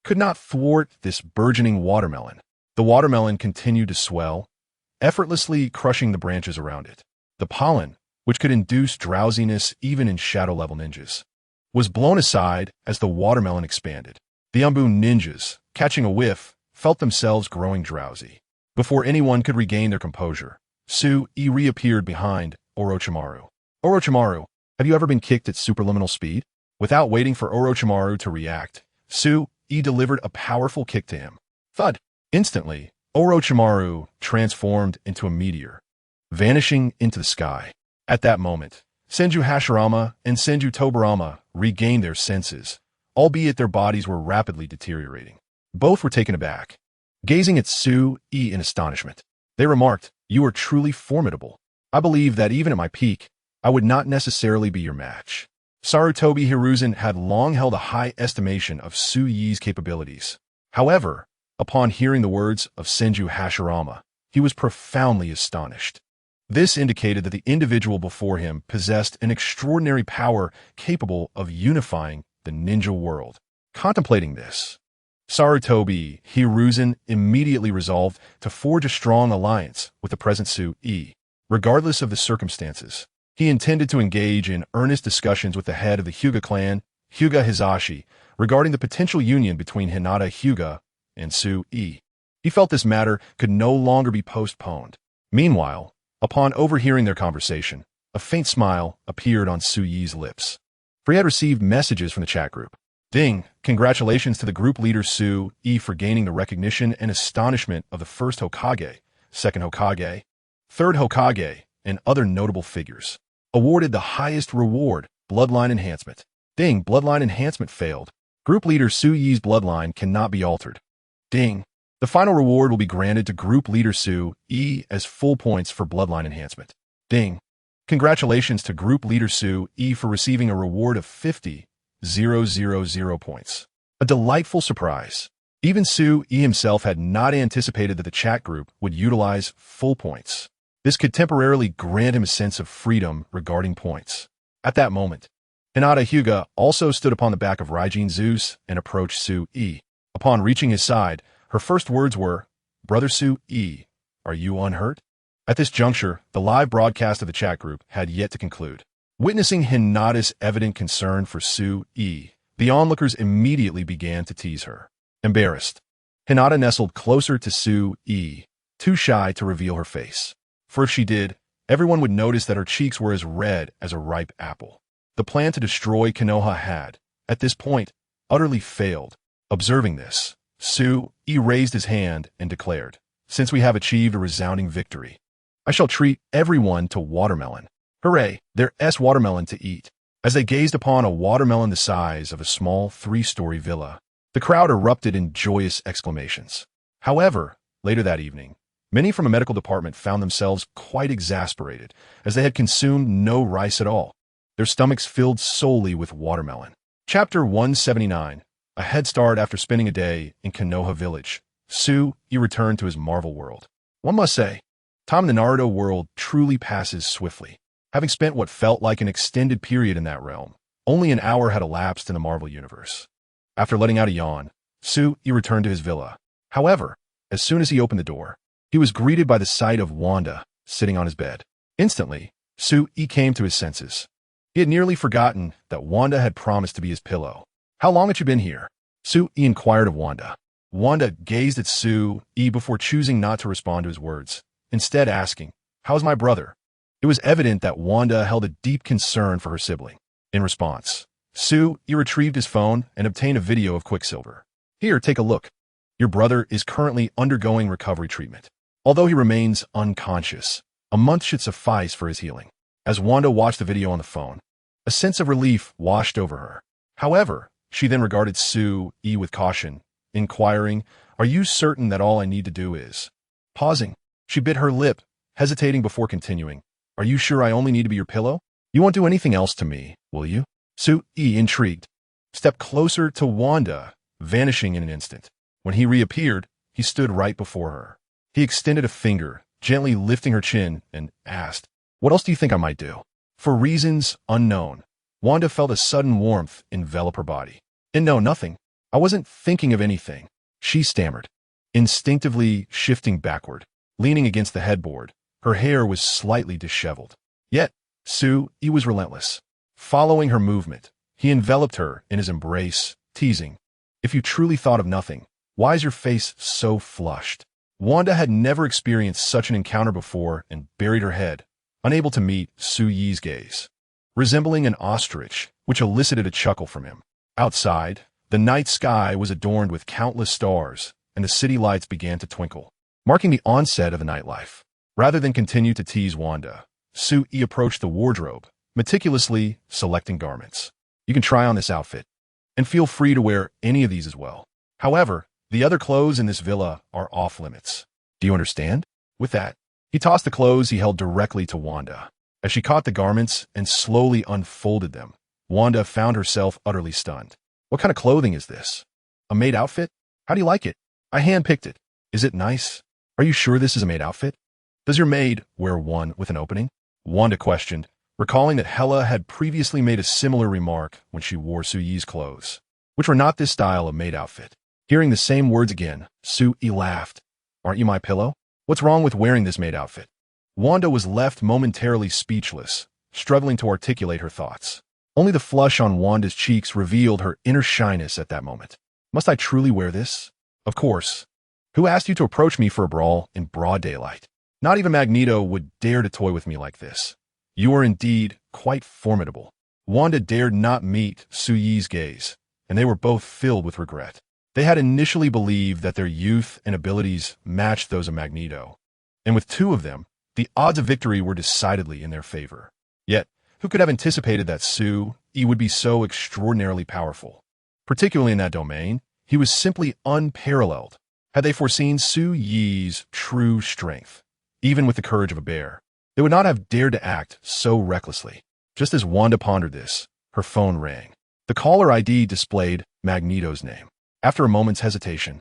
could not thwart this burgeoning watermelon. The watermelon continued to swell, effortlessly crushing the branches around it. The pollen, which could induce drowsiness even in shadow-level ninjas, was blown aside as the watermelon expanded. The Umbu ninjas, catching a whiff, felt themselves growing drowsy. Before anyone could regain their composure, Su Yi reappeared behind Orochimaru. "Orochimaru, have you ever been kicked at superliminal speed?" Without waiting for Orochimaru to react, Su-e delivered a powerful kick to him. Thud! Instantly, Orochimaru transformed into a meteor, vanishing into the sky. At that moment, Senju Hashirama and Senju Tobirama regained their senses, albeit their bodies were rapidly deteriorating. Both were taken aback, gazing at Su-e in astonishment. They remarked, "You are truly formidable. I believe that even at my peak, I would not necessarily be your match." Sarutobi Hiruzen had long held a high estimation of Su-e's capabilities. However, upon hearing the words of Senju Hashirama, he was profoundly astonished. This indicated that the individual before him possessed an extraordinary power capable of unifying the ninja world. Contemplating this, Sarutobi Hiruzen immediately resolved to forge a strong alliance with the present Su-e. Regardless of the circumstances, he intended to engage in earnest discussions with the head of the Hyuga clan, Hyuga Hizashi, regarding the potential union between Hinata Hyuga and Su-e. He felt this matter could no longer be postponed. Meanwhile, upon overhearing their conversation, a faint smile appeared on Su-e's lips. For he had received messages from the chat group. Ding! Congratulations to the group leader Su-e for gaining the recognition and astonishment of the first Hokage, second Hokage, third Hokage, and other notable figures. Awarded the highest reward, bloodline enhancement. Ding! Bloodline enhancement failed. Group leader Su-e's bloodline cannot be altered. Ding! The final reward will be granted to group leader Su-e as full points for bloodline enhancement. Ding! Congratulations to group leader Su-e for receiving a reward of 50,000 points. A delightful surprise. Even Su-e himself had not anticipated that the chat group would utilize full points. This could temporarily grant him a sense of freedom regarding points. At that moment, Hinata Hyuga also stood upon the back of Raijin Zeus and approached Su-e. Upon reaching his side, her first words were, "Brother Su-e, are you unhurt?" At this juncture, the live broadcast of the chat group had yet to conclude. Witnessing Hinata's evident concern for Su-e, the onlookers immediately began to tease her. Embarrassed, Hinata nestled closer to Su-e, too shy to reveal her face. For if she did, everyone would notice that her cheeks were as red as a ripe apple. The plan to destroy Konoha had, at this point, utterly failed. Observing this, Su-e raised his hand and declared, "Since we have achieved a resounding victory, I shall treat everyone to watermelon. Hooray, there's watermelon to eat." As they gazed upon a watermelon the size of a small 3-story villa, the crowd erupted in joyous exclamations. However, later that evening, many from a medical department found themselves quite exasperated, as they had consumed no rice at all, their stomachs filled solely with watermelon. Chapter 179. A head start after spending a day in Konoha village. Su-e returned to his Marvel world. One must say, time in the Naruto world truly passes swiftly. Having spent what felt like an extended period in that realm, only an hour had elapsed in the Marvel universe. After letting out a yawn, Su-e returned to his villa. However, as soon as he opened the door, he was greeted by the sight of Wanda sitting on his bed. Instantly, Su-e came to his senses. He had nearly forgotten that Wanda had promised to be his pillow. "How long had you been here?" Su-e inquired of Wanda. Wanda gazed at Su-e before choosing not to respond to his words, instead asking, "How's my brother?" It was evident that Wanda held a deep concern for her sibling. In response, Su-e retrieved his phone and obtained a video of Quicksilver. "Here, take a look. Your brother is currently undergoing recovery treatment. Although he remains unconscious, a month should suffice for his healing." As Wanda watched the video on the phone, a sense of relief washed over her. However, she then regarded Su-e with caution, inquiring, "Are you certain that all I need to do is?" Pausing, she bit her lip, hesitating before continuing, "Are you sure I only need to be your pillow? You won't do anything else to me, will you?" Su-e, intrigued, stepped closer to Wanda, vanishing in an instant. When he reappeared, he stood right before her. He extended a finger, gently lifting her chin, and asked, "What else do you think I might do?" For reasons unknown, Wanda felt a sudden warmth envelop her body. "And no, nothing. I wasn't thinking of anything," she stammered, instinctively shifting backward. Leaning against the headboard, her hair was slightly disheveled. Yet, Su-e was relentless. Following her movement, he enveloped her in his embrace, teasing, "If you truly thought of nothing, why is your face so flushed?" Wanda had never experienced such an encounter before and buried her head, unable to meet Su-e's gaze. Resembling an ostrich, which elicited a chuckle from him. Outside, the night sky was adorned with countless stars, and the city lights began to twinkle, marking the onset of the nightlife. Rather than continue to tease Wanda, Sui approached the wardrobe, meticulously selecting garments. You can try on this outfit, and feel free to wear any of these as well. However, the other clothes in this villa are off limits. Do you understand? With that, he tossed the clothes he held directly to Wanda. As she caught the garments and slowly unfolded them, Wanda found herself utterly stunned. What kind of clothing is this? A maid outfit? How do you like it? I handpicked it. Is it nice? Are you sure this is a maid outfit? Does your maid wear one with an opening? Wanda questioned, recalling that Hela had previously made a similar remark when she wore Suyi's clothes, which were not this style of maid outfit. Hearing the same words again, Sui laughed. Aren't you my pillow? What's wrong with wearing this maid outfit? Wanda was left momentarily speechless, struggling to articulate her thoughts. Only the flush on Wanda's cheeks revealed her inner shyness at that moment. Must I truly wear this? Of course. Who asked you to approach me for a brawl in broad daylight? Not even Magneto would dare to toy with me like this. You are indeed quite formidable. Wanda dared not meet Suyi's gaze, and they were both filled with regret. They had initially believed that their youth and abilities matched those of Magneto, and with two of them, the odds of victory were decidedly in their favor. Yet, who could have anticipated that Sui would be so extraordinarily powerful? Particularly in that domain, he was simply unparalleled. Had they foreseen Suyi's true strength, even with the courage of a bear, they would not have dared to act so recklessly. Just as Wanda pondered this, her phone rang. The caller ID displayed Magneto's name. After a moment's hesitation,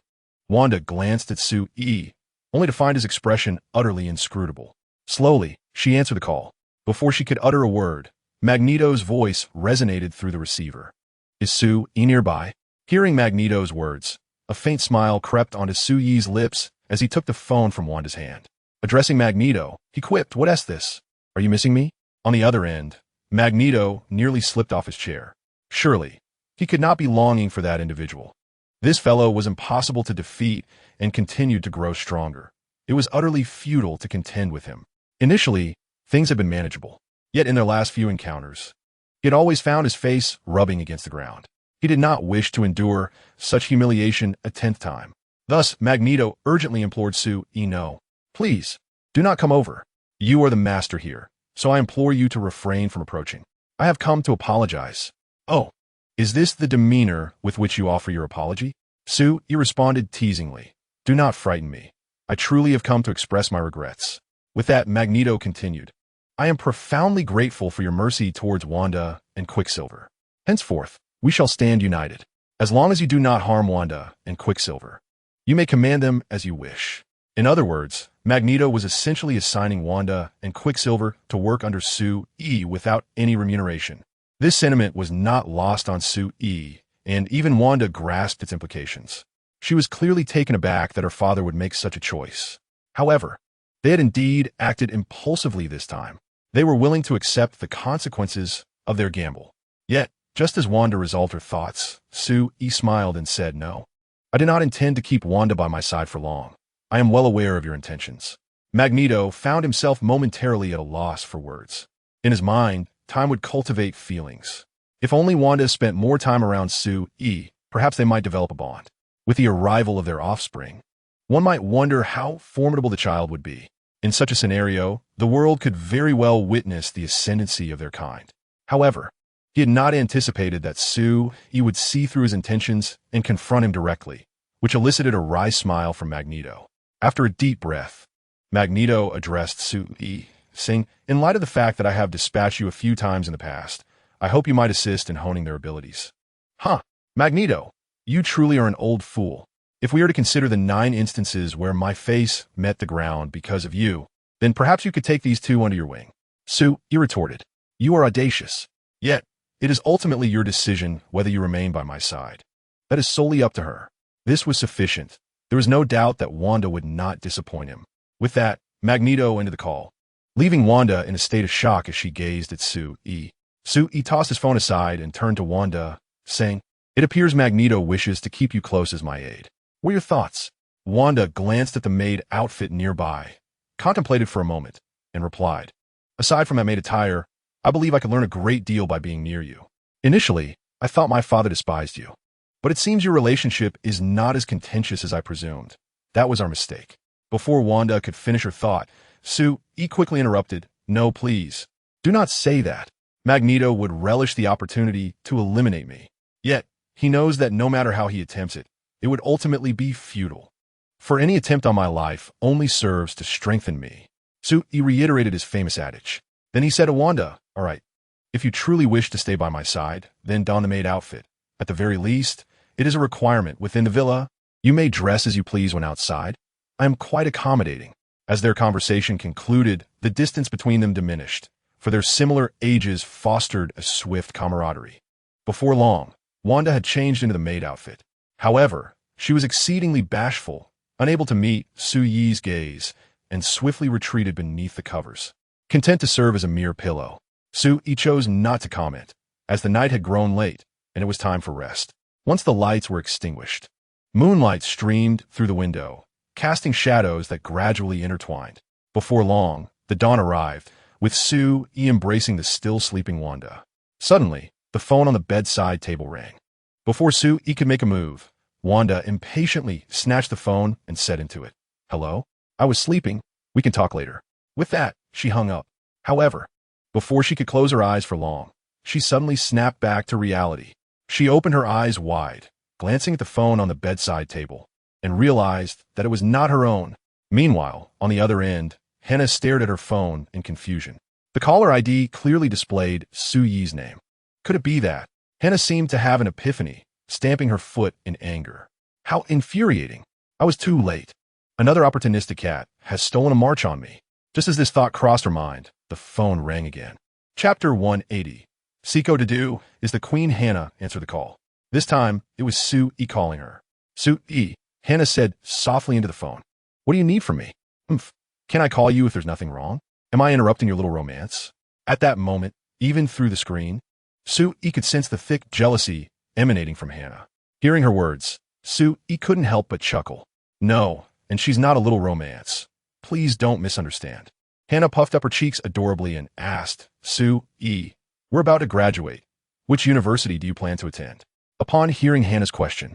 Wanda glanced at Sui, only to find his expression utterly inscrutable. Slowly, she answered the call. Before she could utter a word, Magneto's voice resonated through the receiver. Is Sui nearby? Hearing Magneto's words, a faint smile crept onto Suyi's lips as he took the phone from Wanda's hand. Addressing Magneto, he quipped, "What's this? Are you missing me?" On the other end, Magneto nearly slipped off his chair. Surely, he could not be longing for that individual. This fellow was impossible to defeat and continued to grow stronger. It was utterly futile to contend with him. Initially, things had been manageable. Yet in their last few encounters, he had always found his face rubbing against the ground. He did not wish to endure such humiliation a 10th time. Thus, Magneto urgently implored Sui, "No. Please, do not come over. You are the master here, so I implore you to refrain from approaching. I have come to apologize." "Oh, is this the demeanor with which you offer your apology?" Sui responded teasingly. "Do not frighten me. I truly have come to express my regrets." With that, Magneto continued, "I am profoundly grateful for your mercy towards Wanda and Quicksilver. Henceforth, we shall stand united. As long as you do not harm Wanda and Quicksilver, you may command them as you wish." In other words, Magneto was essentially assigning Wanda and Quicksilver to work under Sui without any remuneration. This sentiment was not lost on Sui, and even Wanda grasped its implications. She was clearly taken aback that her father would make such a choice. However, they had indeed acted impulsively this time. They were willing to accept the consequences of their gamble. Yet, just as Wanda resolved her thoughts, Sui smiled and said, "No. I did not intend to keep Wanda by my side for long. I am well aware of your intentions." Magneto found himself momentarily at a loss for words. In his mind, time would cultivate feelings. If only Wanda spent more time around Sui, perhaps they might develop a bond. With the arrival of their offspring, one might wonder how formidable the child would be. In such a scenario, the world could very well witness the ascendancy of their kind. However, he had not anticipated that Sui would see through his intentions and confront him directly, which elicited a wry smile from Magneto. After a deep breath, Magneto addressed Sui, saying, "In light of the fact that I have dispatched you a few times in the past, I hope you might assist in honing their abilities." "Huh, Magneto, you truly are an old fool. If we are to consider the 9 instances where my face met the ground because of you, then perhaps you could take these 2 under your wing." Sui retorted, "You are audacious. Yet, it is ultimately your decision whether you remain by my side. That is solely up to her." This was sufficient. There was no doubt that Wanda would not disappoint him. With that, Magneto ended the call, leaving Wanda in a state of shock as she gazed at Sui. Sui tossed his phone aside and turned to Wanda, saying, "It appears Magneto wishes to keep you close as my aide. What are your thoughts?" Wanda glanced at the maid outfit nearby, contemplated for a moment, and replied, "Aside from that maid attire, I believe I could learn a great deal by being near you." Initially, I thought my father despised you. But it seems your relationship is not as contentious as I presumed. That was our mistake. Before Wanda could finish her thought, Sue-E quickly interrupted. No, please. Do not say that. Magneto would relish the opportunity to eliminate me. Yet, he knows that no matter how he attempts it, it would ultimately be futile. For any attempt on my life only serves to strengthen me. Sue-E reiterated his famous adage. Then he said to Wanda, all right, if you truly wish to stay by my side, then don the maid outfit. At the very least, it is a requirement within the villa. You may dress as you please when outside. I am quite accommodating. As their conversation concluded, the distance between them diminished, for their similar ages fostered a swift camaraderie. Before long, Wanda had changed into the maid outfit. However, she was exceedingly bashful, unable to meet Sue-Yi's gaze, and swiftly retreated beneath the covers. Content to serve as a mere pillow, Sue-Yi chose not to comment, as the night had grown late, and it was time for rest. Once the lights were extinguished, moonlight streamed through the window, casting shadows that gradually intertwined. Before long, the dawn arrived, with Sue-Yi embracing the still sleeping Wanda. Suddenly, the phone on the bedside table rang. Before Sue-Yi could make a move, Wanda impatiently snatched the phone and said into it, "Hello? I was sleeping. We can talk later." With that, she hung up. However, before she could close her eyes for long, she suddenly snapped back to reality. She opened her eyes wide, glancing at the phone on the bedside table, and realized that it was not her own. Meanwhile, on the other end, Hannah stared at her phone in confusion. The caller ID clearly displayed Sue-Yi's name. Could it be that? Hannah seemed to have an epiphany, stamping her foot in anger. How infuriating. I was too late. Another opportunistic cat has stolen a march on me. Just as this thought crossed her mind, the phone rang again. Chapter 180. Seeko to do is the Queen. Hannah answered the call. This time, it was Sue-Yi calling her. Sue-Yi, Hannah said softly into the phone. What do you need from me? Can I call you if there's nothing wrong? Am I interrupting your little romance? At that moment, even through the screen, Sue-Yi could sense the thick jealousy emanating from Hannah. Hearing her words, Sue-Yi couldn't help but chuckle. No, and she's not a little romance. Please don't misunderstand. Hannah puffed up her cheeks adorably and asked, Sue-Yi, we're about to graduate. Which university do you plan to attend? Upon hearing Hannah's question,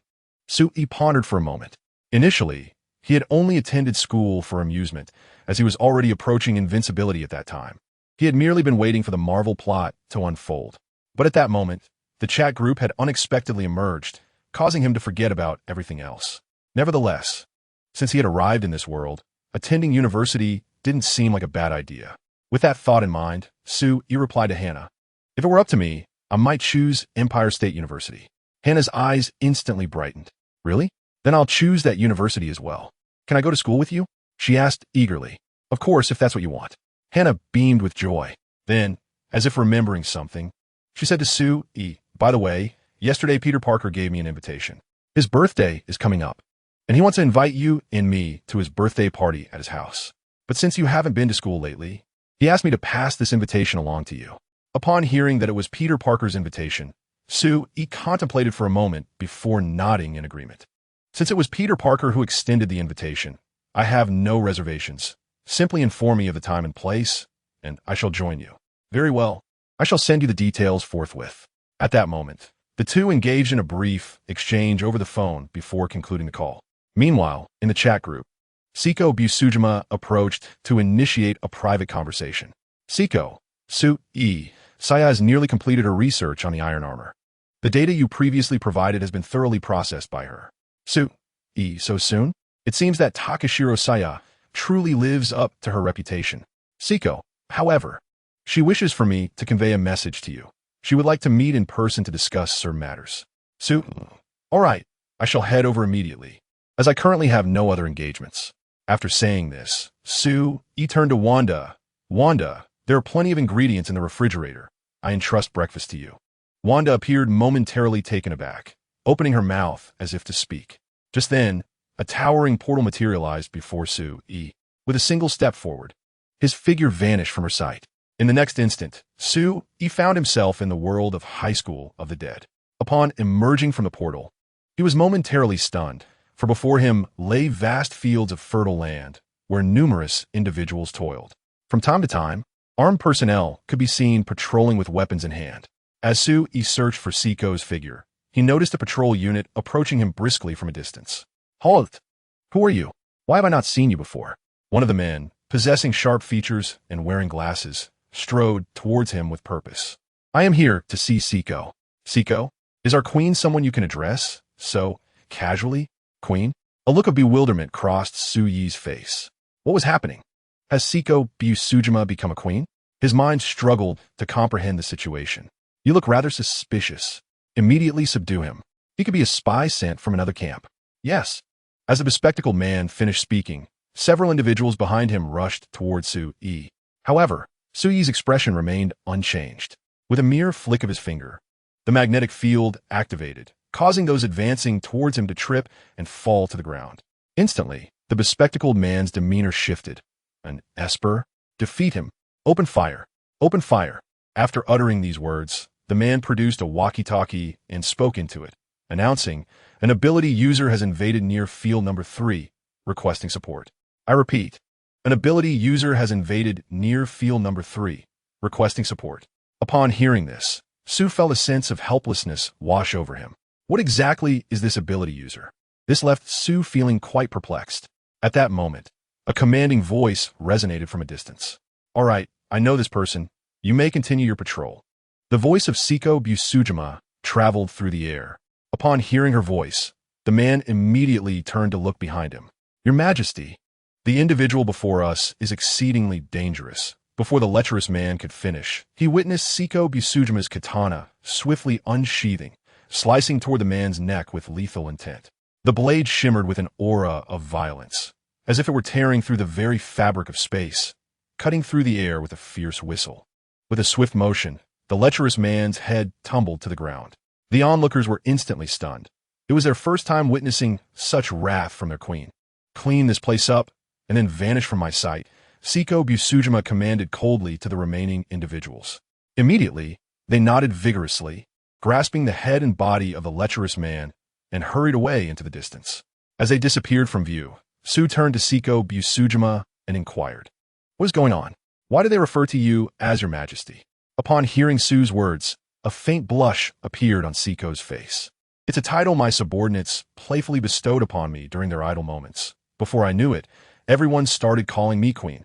Sue-Yi pondered for a moment. Initially, he had only attended school for amusement, as he was already approaching invincibility at that time. He had merely been waiting for the Marvel plot to unfold. But at that moment, the chat group had unexpectedly emerged, causing him to forget about everything else. Nevertheless, since he had arrived in this world, attending university didn't seem like a bad idea. With that thought in mind, Sue-Yi replied to Hannah, if it were up to me, I might choose Empire State University. Hannah's eyes instantly brightened. Really? Then I'll choose that university as well. Can I go to school with you? She asked eagerly. Of course, if that's what you want. Hannah beamed with joy. Then, as if remembering something, she said to Sue-Yi, by the way, yesterday Peter Parker gave me an invitation. His birthday is coming up, and he wants to invite you and me to his birthday party at his house. But since you haven't been to school lately, he asked me to pass this invitation along to you. Upon hearing that it was Peter Parker's invitation, Sue-Yi contemplated for a moment before nodding in agreement. Since it was Peter Parker who extended the invitation, I have no reservations. Simply inform me of the time and place, and I shall join you. Very well. I shall send you the details forthwith. At that moment, the two engaged in a brief exchange over the phone before concluding the call. Meanwhile, in the chat group, Seiko Busujima approached to initiate a private conversation. Seiko, Sue-Yi, Saya has nearly completed her research on the iron armor. The data you previously provided has been thoroughly processed by her. Sue-Yi, so soon? It seems that Takashiro Saya truly lives up to her reputation. Seiko, however, she wishes for me to convey a message to you. She would like to meet in person to discuss certain matters. All right, I shall head over immediately, as I currently have no other engagements. After saying this, Sue-Yi turned to Wanda. Wanda, there are plenty of ingredients in the refrigerator. I entrust breakfast to you. Wanda appeared momentarily taken aback, opening her mouth as if to speak. Just then, a towering portal materialized before Sue-Yi. With a single step forward, his figure vanished from her sight. In the next instant, Sue-Yi found himself in the world of High School of the Dead. Upon emerging from the portal, he was momentarily stunned, for before him lay vast fields of fertile land, where numerous individuals toiled. From time to time, armed personnel could be seen patrolling with weapons in hand. As Su-yi searched for Siko's figure, he noticed a patrol unit approaching him briskly from a distance. Halt! Who are you? Why have I not seen you before? One of the men, possessing sharp features and wearing glasses, strode towards him with purpose. I am here to see Siko. Siko? Is our queen someone you can address? So, casually? Queen? A look of bewilderment crossed Su-yi's face. What was happening? Has Siko Busujima become a queen? His mind struggled to comprehend the situation. You look rather suspicious. Immediately subdue him. He could be a spy sent from another camp. Yes. As the bespectacled man finished speaking, several individuals behind him rushed towards Su-yi. However, Su-yi's expression remained unchanged. With a mere flick of his finger, the magnetic field activated, causing those advancing towards him to trip and fall to the ground. Instantly, the bespectacled man's demeanor shifted. An esper? Defeat him. Open fire. Open fire. After uttering these words, the man produced a walkie-talkie and spoke into it, announcing, an ability user has invaded near field number 3, requesting support. I repeat, an ability user has invaded near field number 3, requesting support. Upon hearing this, Su felt a sense of helplessness wash over him. What exactly is this ability user? This left Su feeling quite perplexed. At that moment, a commanding voice resonated from a distance. All right, I know this person. You may continue your patrol. The voice of Siko Busujima traveled through the air. Upon hearing her voice, the man immediately turned to look behind him. Your Majesty, the individual before us is exceedingly dangerous. Before the lecherous man could finish, he witnessed Siko Busujima's katana swiftly unsheathing, slicing toward the man's neck with lethal intent. The blade shimmered with an aura of violence, as if it were tearing through the very fabric of space, cutting through the air with a fierce whistle. With a swift motion, the lecherous man's head tumbled to the ground. The onlookers were instantly stunned. It was their first time witnessing such wrath from their queen. Clean this place up, and then vanish from my sight, Siko Busujima commanded coldly to the remaining individuals. Immediately, they nodded vigorously, grasping the head and body of the lecherous man, and hurried away into the distance. As they disappeared from view, Su turned to Siko Busujima and inquired, what is going on? Why do they refer to you as Your Majesty? Upon hearing Su's words, a faint blush appeared on Siko's face. It's a title my subordinates playfully bestowed upon me during their idle moments. Before I knew it, everyone started calling me queen.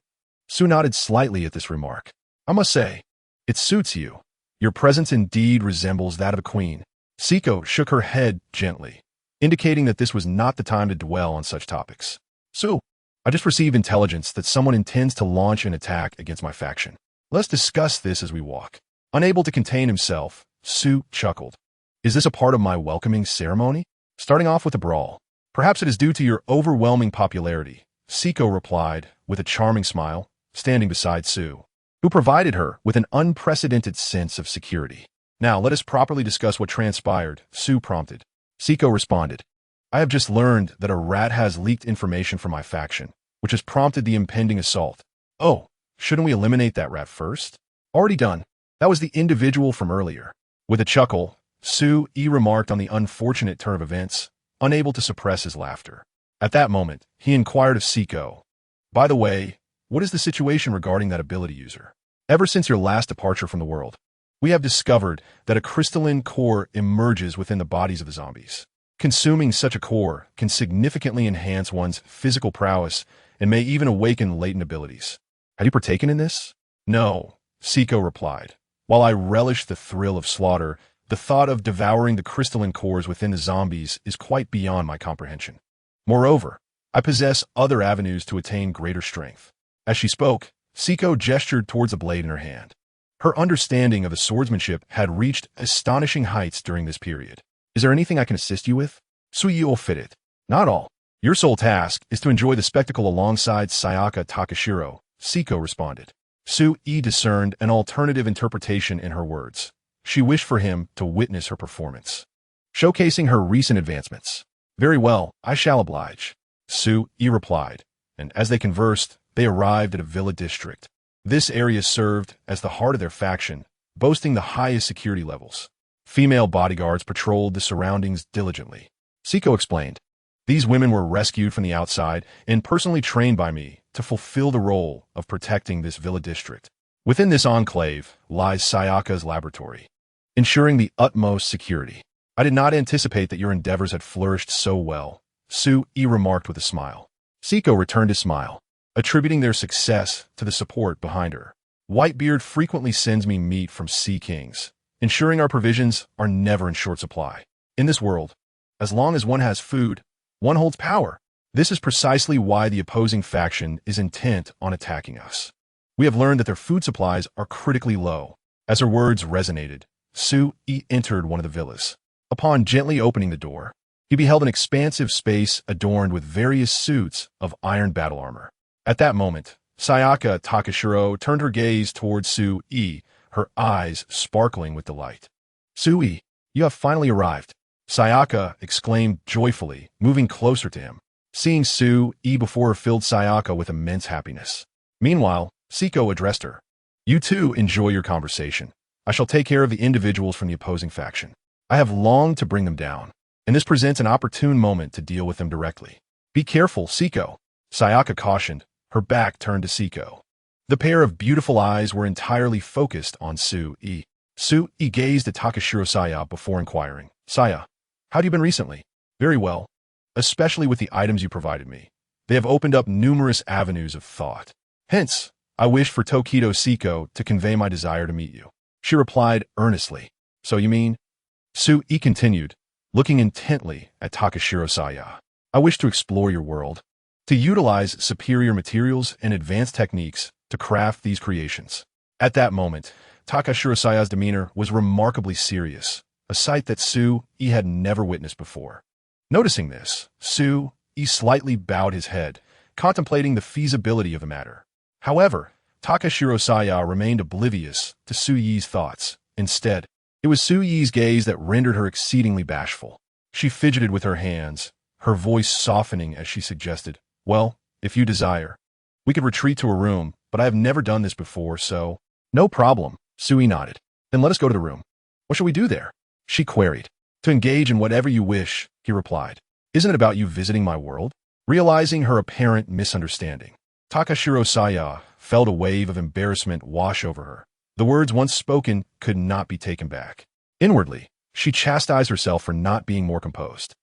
Su nodded slightly at this remark. I must say, it suits you. Your presence indeed resembles that of a queen. Siko shook her head gently, indicating that this was not the time to dwell on such topics. Su, I just received intelligence that someone intends to launch an attack against my faction. Let's discuss this as we walk. Unable to contain himself, Su chuckled. Is this a part of my welcoming ceremony? Starting off with a brawl. Perhaps it is due to your overwhelming popularity, Siko replied with a charming smile, standing beside Su, who provided her with an unprecedented sense of security. Now let us properly discuss what transpired, Su prompted. Siko responded, I have just learned that a rat has leaked information from my faction, which has prompted the impending assault. Oh, shouldn't we eliminate that rat first? Already done. That was the individual from earlier. With a chuckle, Su-yi remarked on the unfortunate turn of events, unable to suppress his laughter. At that moment, he inquired of Siko, by the way, what is the situation regarding that ability user? Ever since your last departure from the world, we have discovered that a crystalline core emerges within the bodies of the zombies. Consuming such a core can significantly enhance one's physical prowess and may even awaken latent abilities. Have you partaken in this? No, Siko replied. While I relish the thrill of slaughter, the thought of devouring the crystalline cores within the zombies is quite beyond my comprehension. Moreover, I possess other avenues to attain greater strength. As she spoke, Siko gestured towards a blade in her hand. Her understanding of the swordsmanship had reached astonishing heights during this period. Is there anything I can assist you with? Su-yi will fit it. Not all. Your sole task is to enjoy the spectacle alongside Sayaka Takashiro, Siko responded. Su-yi discerned an alternative interpretation in her words. She wished for him to witness her performance, showcasing her recent advancements. Very well, I shall oblige, Su-yi replied, and as they conversed, they arrived at a villa district. This area served as the heart of their faction, boasting the highest security levels. Female bodyguards patrolled the surroundings diligently. Siko explained, these women were rescued from the outside and personally trained by me to fulfill the role of protecting this villa district. Within this enclave lies Sayaka's laboratory. ensuring the utmost security. I did not anticipate that your endeavors had flourished so well, Su-yi remarked with a smile. Siko returned his smile, attributing their success to the support behind her. Whitebeard frequently sends me meat from Sea Kings, ensuring our provisions are never in short supply. In this world, as long as one has food, one holds power. This is precisely why the opposing faction is intent on attacking us. We have learned that their food supplies are critically low. As her words resonated, Su-yi entered one of the villas. Upon gently opening the door, he beheld an expansive space adorned with various suits of iron battle armor. At that moment, Sayaka Takashiro turned her gaze towards Su-yi, her eyes sparkling with delight. Su-yi, you have finally arrived, Sayaka exclaimed joyfully, moving closer to him. Seeing Su-yi before her filled Sayaka with immense happiness. Meanwhile, Siko addressed her. You too enjoy your conversation. I shall take care of the individuals from the opposing faction. I have longed to bring them down, and this presents an opportune moment to deal with them directly. Be careful, Siko, Sayaka cautioned, her back turned to Siko. The pair of beautiful eyes were entirely focused on Su-yi. Su-yi gazed at Takashiro Saya before inquiring, Saya, how have you been recently? Very well, especially with the items you provided me. They have opened up numerous avenues of thought. Hence, I wish for Tokido Siko to convey my desire to meet you. She replied earnestly. So you mean? Su-yi continued, looking intently at Takashiro Saya. I wish to explore your world, to utilize superior materials and advanced techniques to craft these creations. At that moment, Takashiro Saya's demeanor was remarkably serious, a sight that Su-yi had never witnessed before. Noticing this, Su-yi slightly bowed his head, contemplating the feasibility of the matter. However, Takashiro Saya remained oblivious to Su-yi's thoughts. Instead, it was Su-yi's gaze that rendered her exceedingly bashful. She fidgeted with her hands, her voice softening as she suggested, Well, if you desire, we could retreat to a room, but I have never done this before, so— No problem, Su-yi nodded. Then let us go to the room. What shall we do there? She queried. To engage in whatever you wish, he replied. Isn't it about you visiting my world? Realizing her apparent misunderstanding, Takashiro Saya felt a wave of embarrassment wash over her. The words once spoken could not be taken back. Inwardly, she chastised herself for not being more composed.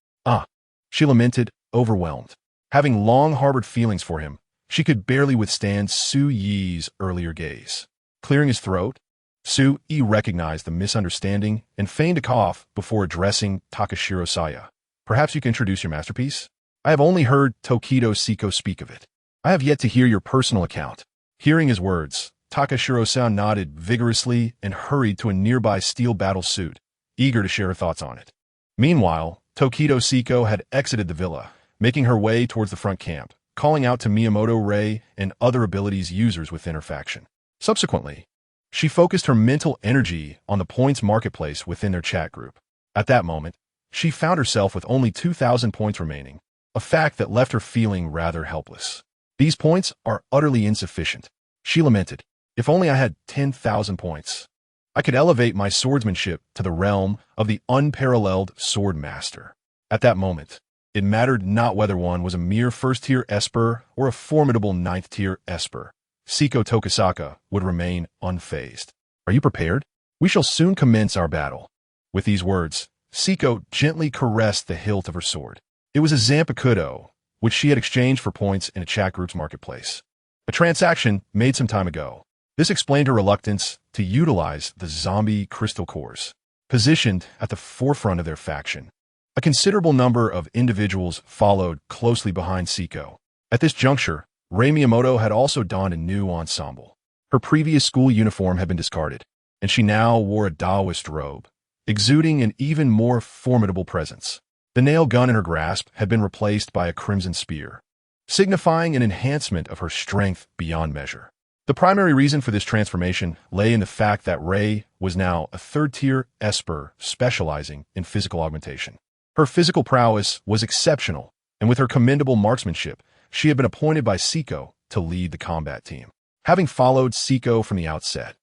She lamented, overwhelmed. Having long harbored feelings for him, she could barely withstand Su-yi's earlier gaze. Clearing his throat, Su-yi recognized the misunderstanding and feigned a cough before addressing Takashiro Saya. Perhaps you can introduce your masterpiece? I have only heard Tokido Siko speak of it. I have yet to hear your personal account. Hearing his words, Takashiro Saya nodded vigorously and hurried to a nearby steel battle suit, eager to share her thoughts on it. Meanwhile, Tokido Siko had exited the villa, making her way towards the front camp, calling out to Miyamoto Rei and other abilities users within her faction. Subsequently, she focused her mental energy on the points marketplace within their chat group. At that moment, she found herself with only 2,000 points remaining, a fact that left her feeling rather helpless. These points are utterly insufficient, she lamented. If only I had 10,000 points, I could elevate my swordsmanship to the realm of the unparalleled sword master. At that moment, it mattered not whether one was a mere first-tier esper or a formidable ninth-tier esper. Siko Tokisaka would remain unfazed. Are you prepared? We shall soon commence our battle. With these words, Siko gently caressed the hilt of her sword. It was a Zanpakuto, which she had exchanged for points in a chat group's marketplace. A transaction made some time ago. This explained her reluctance to utilize the zombie crystal cores, positioned at the forefront of their faction. A considerable number of individuals followed closely behind Siko. At this juncture, Rei Miyamoto had also donned a new ensemble. Her previous school uniform had been discarded, and she now wore a Taoist robe, exuding an even more formidable presence. The nail gun in her grasp had been replaced by a crimson spear, signifying an enhancement of her strength beyond measure. The primary reason for this transformation lay in the fact that Rei was now a third-tier esper specializing in physical augmentation. Her physical prowess was exceptional, and with her commendable marksmanship, she had been appointed by Siko to lead the combat team. Having followed Siko from the outset,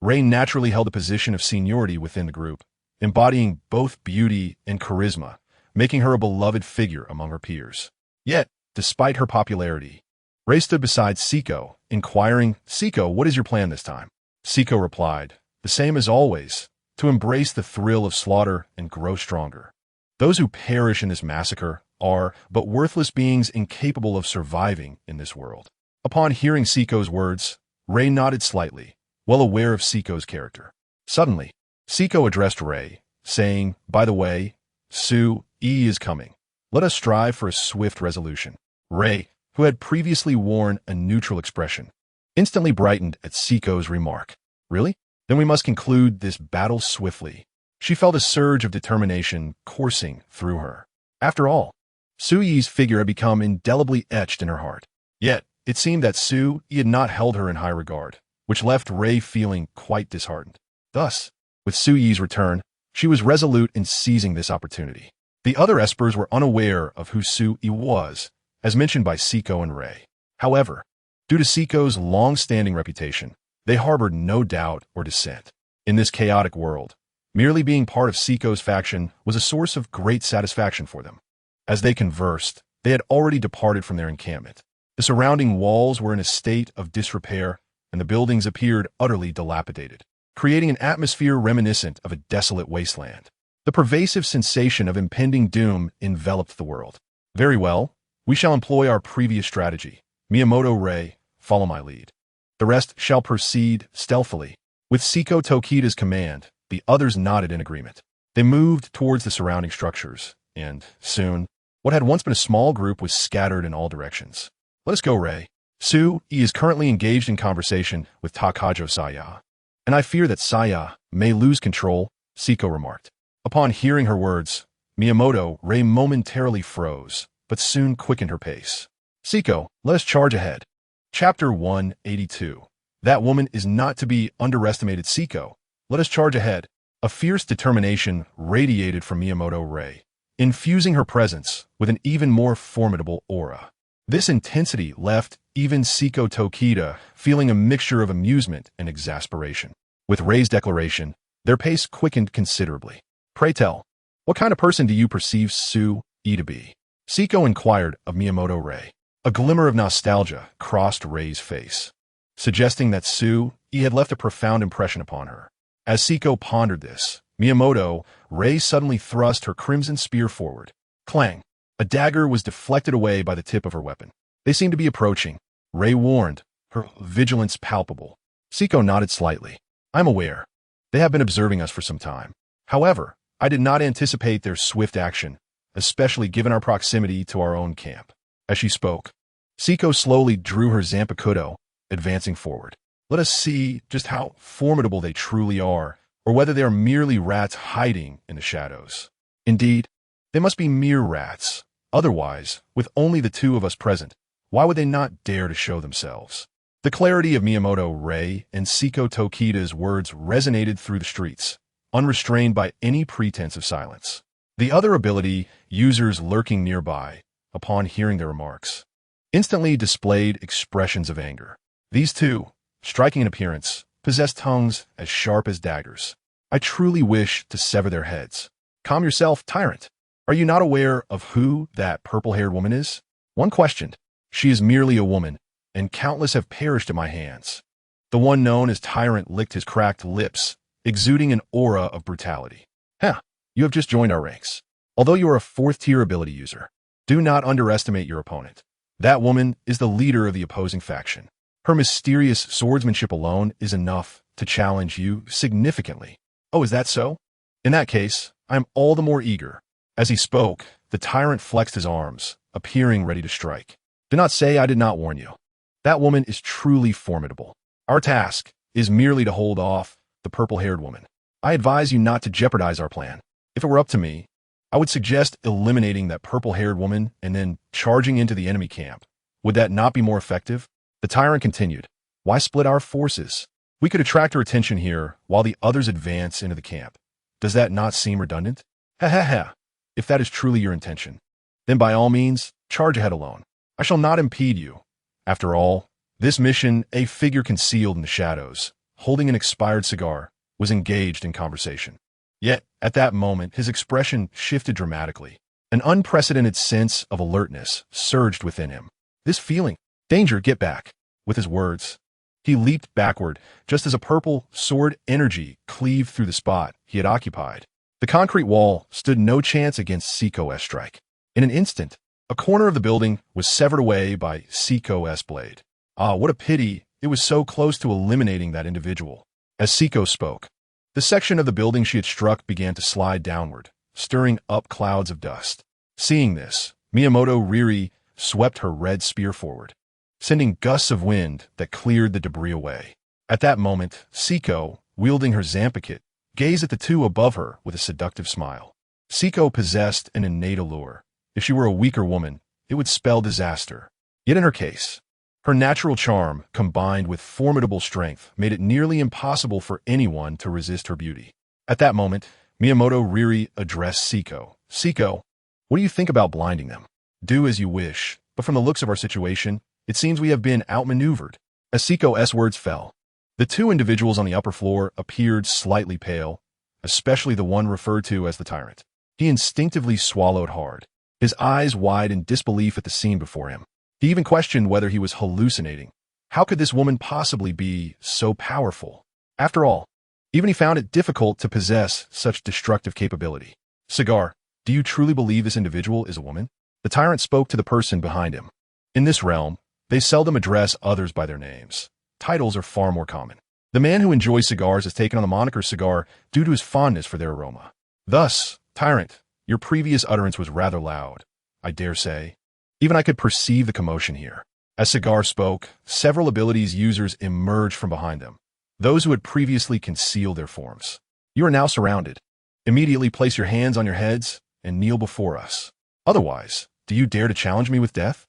Rei naturally held a position of seniority within the group, embodying both beauty and charisma, making her a beloved figure among her peers. Yet, despite her popularity, Rei stood beside Siko, inquiring, Siko, what is your plan this time? Siko replied, the same as always, to embrace the thrill of slaughter and grow stronger. Those who perish in this massacre are but worthless beings incapable of surviving in this world. Upon hearing Siko's words, Rei nodded slightly, well aware of Siko's character. Suddenly, Siko addressed Rei, saying, "By the way, Su is coming. Let us strive for a swift resolution." Rei, who had previously worn a neutral expression, instantly brightened at Siko's remark. "Really? Then we must conclude this battle swiftly." She felt a surge of determination coursing through her. After all, Su Yi's figure had become indelibly etched in her heart. Yet, it seemed that Su Yi had not held her in high regard, which left Rei feeling quite disheartened. Thus, with Su Yi's return, she was resolute in seizing this opportunity. The other espers were unaware of who Su Yi was, as mentioned by Siko and Rei. However, due to Siko's long-standing reputation, they harbored no doubt or dissent. In this chaotic world, merely being part of Siko's faction was a source of great satisfaction for them. As they conversed, they had already departed from their encampment. The surrounding walls were in a state of disrepair, and the buildings appeared utterly dilapidated, creating an atmosphere reminiscent of a desolate wasteland. The pervasive sensation of impending doom enveloped the world. "Very well, we shall employ our previous strategy. Miyamoto Rei, follow my lead. The rest shall proceed stealthily." With Siko Tokida's command, the others nodded in agreement. They moved towards the surrounding structures, and soon, what had once been a small group was scattered in all directions. "Let us go, Rei. Su Yi is currently engaged in conversation with Takajo Saya, and I fear that Saya may lose control," Siko remarked. Upon hearing her words, Miyamoto Rei momentarily froze, but soon quickened her pace. "Siko, let us charge ahead." Chapter 182. That woman is not to be underestimated. "Siko, let us charge ahead." A fierce determination radiated from Miyamoto Rei, infusing her presence with an even more formidable aura. This intensity left even Siko Tokida feeling a mixture of amusement and exasperation. With Rei's declaration, their pace quickened considerably. "Pray tell, what kind of person do you perceive Su Yi to be?" Siko inquired of Miyamoto Rei. A glimmer of nostalgia crossed Rei's face, suggesting that Su Yi had left a profound impression upon her. As Siko pondered this, Miyamoto Rei suddenly thrust her crimson spear forward. Clang! A dagger was deflected away by the tip of her weapon. "They seem to be approaching," Rei warned, her vigilance palpable. Siko nodded slightly. "I'm aware. They have been observing us for some time. However, I did not anticipate their swift action, especially given our proximity to our own camp." As she spoke, Siko slowly drew her Zanpakuto, advancing forward. "Let us see just how formidable they truly are, or whether they are merely rats hiding in the shadows. Indeed, they must be mere rats. Otherwise, with only the two of us present, why would they not dare to show themselves?" The clarity of Miyamoto Rei and Siko Tokida's words resonated through the streets, unrestrained by any pretense of silence. The other ability users lurking nearby, upon hearing their remarks, instantly displayed expressions of anger. These two, striking in appearance, possessed tongues as sharp as daggers. "I truly wish to sever their heads." "Calm yourself, tyrant. Are you not aware of who that purple-haired woman is?" One questioned. "She is merely a woman, and countless have perished at my hands." The one known as Tyrant licked his cracked lips, exuding an aura of brutality. "Huh, you have just joined our ranks. Although you are a fourth-tier ability user, do not underestimate your opponent. That woman is the leader of the opposing faction. Her mysterious swordsmanship alone is enough to challenge you significantly." "Oh, is that so? In that case, I am all the more eager." As he spoke, the tyrant flexed his arms, appearing ready to strike. "Do not say I did not warn you. That woman is truly formidable. Our task is merely to hold off the purple-haired woman. I advise you not to jeopardize our plan. If it were up to me, I would suggest eliminating that purple-haired woman and then charging into the enemy camp. Would that not be more effective?" The tyrant continued. "Why split our forces? We could attract her attention here while the others advance into the camp. Does that not seem redundant? Ha ha ha. If that is truly your intention, then by all means, charge ahead alone. I shall not impede you. After all, this mission, a figure concealed in the shadows, holding an expired cigar, was engaged in conversation. Yet, at that moment, his expression shifted dramatically. An unprecedented sense of alertness surged within him. This feeling, "Danger, get back." With his words, He leaped backward, just as a purple sword energy cleaved through the spot he had occupied. The concrete wall stood no chance against Seiko's strike. In an instant, a corner of the building was severed away by Seiko's blade. Ah, what a pity it was so close to eliminating that individual. As Seiko spoke, the section of the building she had struck began to slide downward, stirring up clouds of dust. Seeing this, Miyamoto Riri swept her red spear forward, sending gusts of wind that cleared the debris away. At that moment, Seiko, wielding her Zampakit, gazed at the two above her with a seductive smile. Seiko possessed an innate allure. If she were a weaker woman, it would spell disaster. Yet in her case, her natural charm, combined with formidable strength, made it nearly impossible for anyone to resist her beauty. At that moment, Miyamoto Riri addressed Seiko. Seiko, what do you think about blinding them? Do as you wish, but from the looks of our situation, it seems we have been outmaneuvered. As Seiko's words fell, the two individuals on the upper floor appeared slightly pale, especially the one referred to as the tyrant. He instinctively swallowed hard, his eyes wide in disbelief at the scene before him. He even questioned whether he was hallucinating. How could this woman possibly be so powerful? After all, even he found it difficult to possess such destructive capability. Cigar, do you truly believe this individual is a woman? The tyrant spoke to the person behind him. In this realm, they seldom address others by their names. Titles are far more common. The man who enjoys cigars has taken on the moniker Cigar due to his fondness for their aroma. Thus, tyrant, your previous utterance was rather loud, I dare say. Even I could perceive the commotion here. As Cigar spoke, several abilities users emerged from behind them, those who had previously concealed their forms. You are now surrounded. Immediately place your hands on your heads and kneel before us. Otherwise, do you dare to challenge me with death?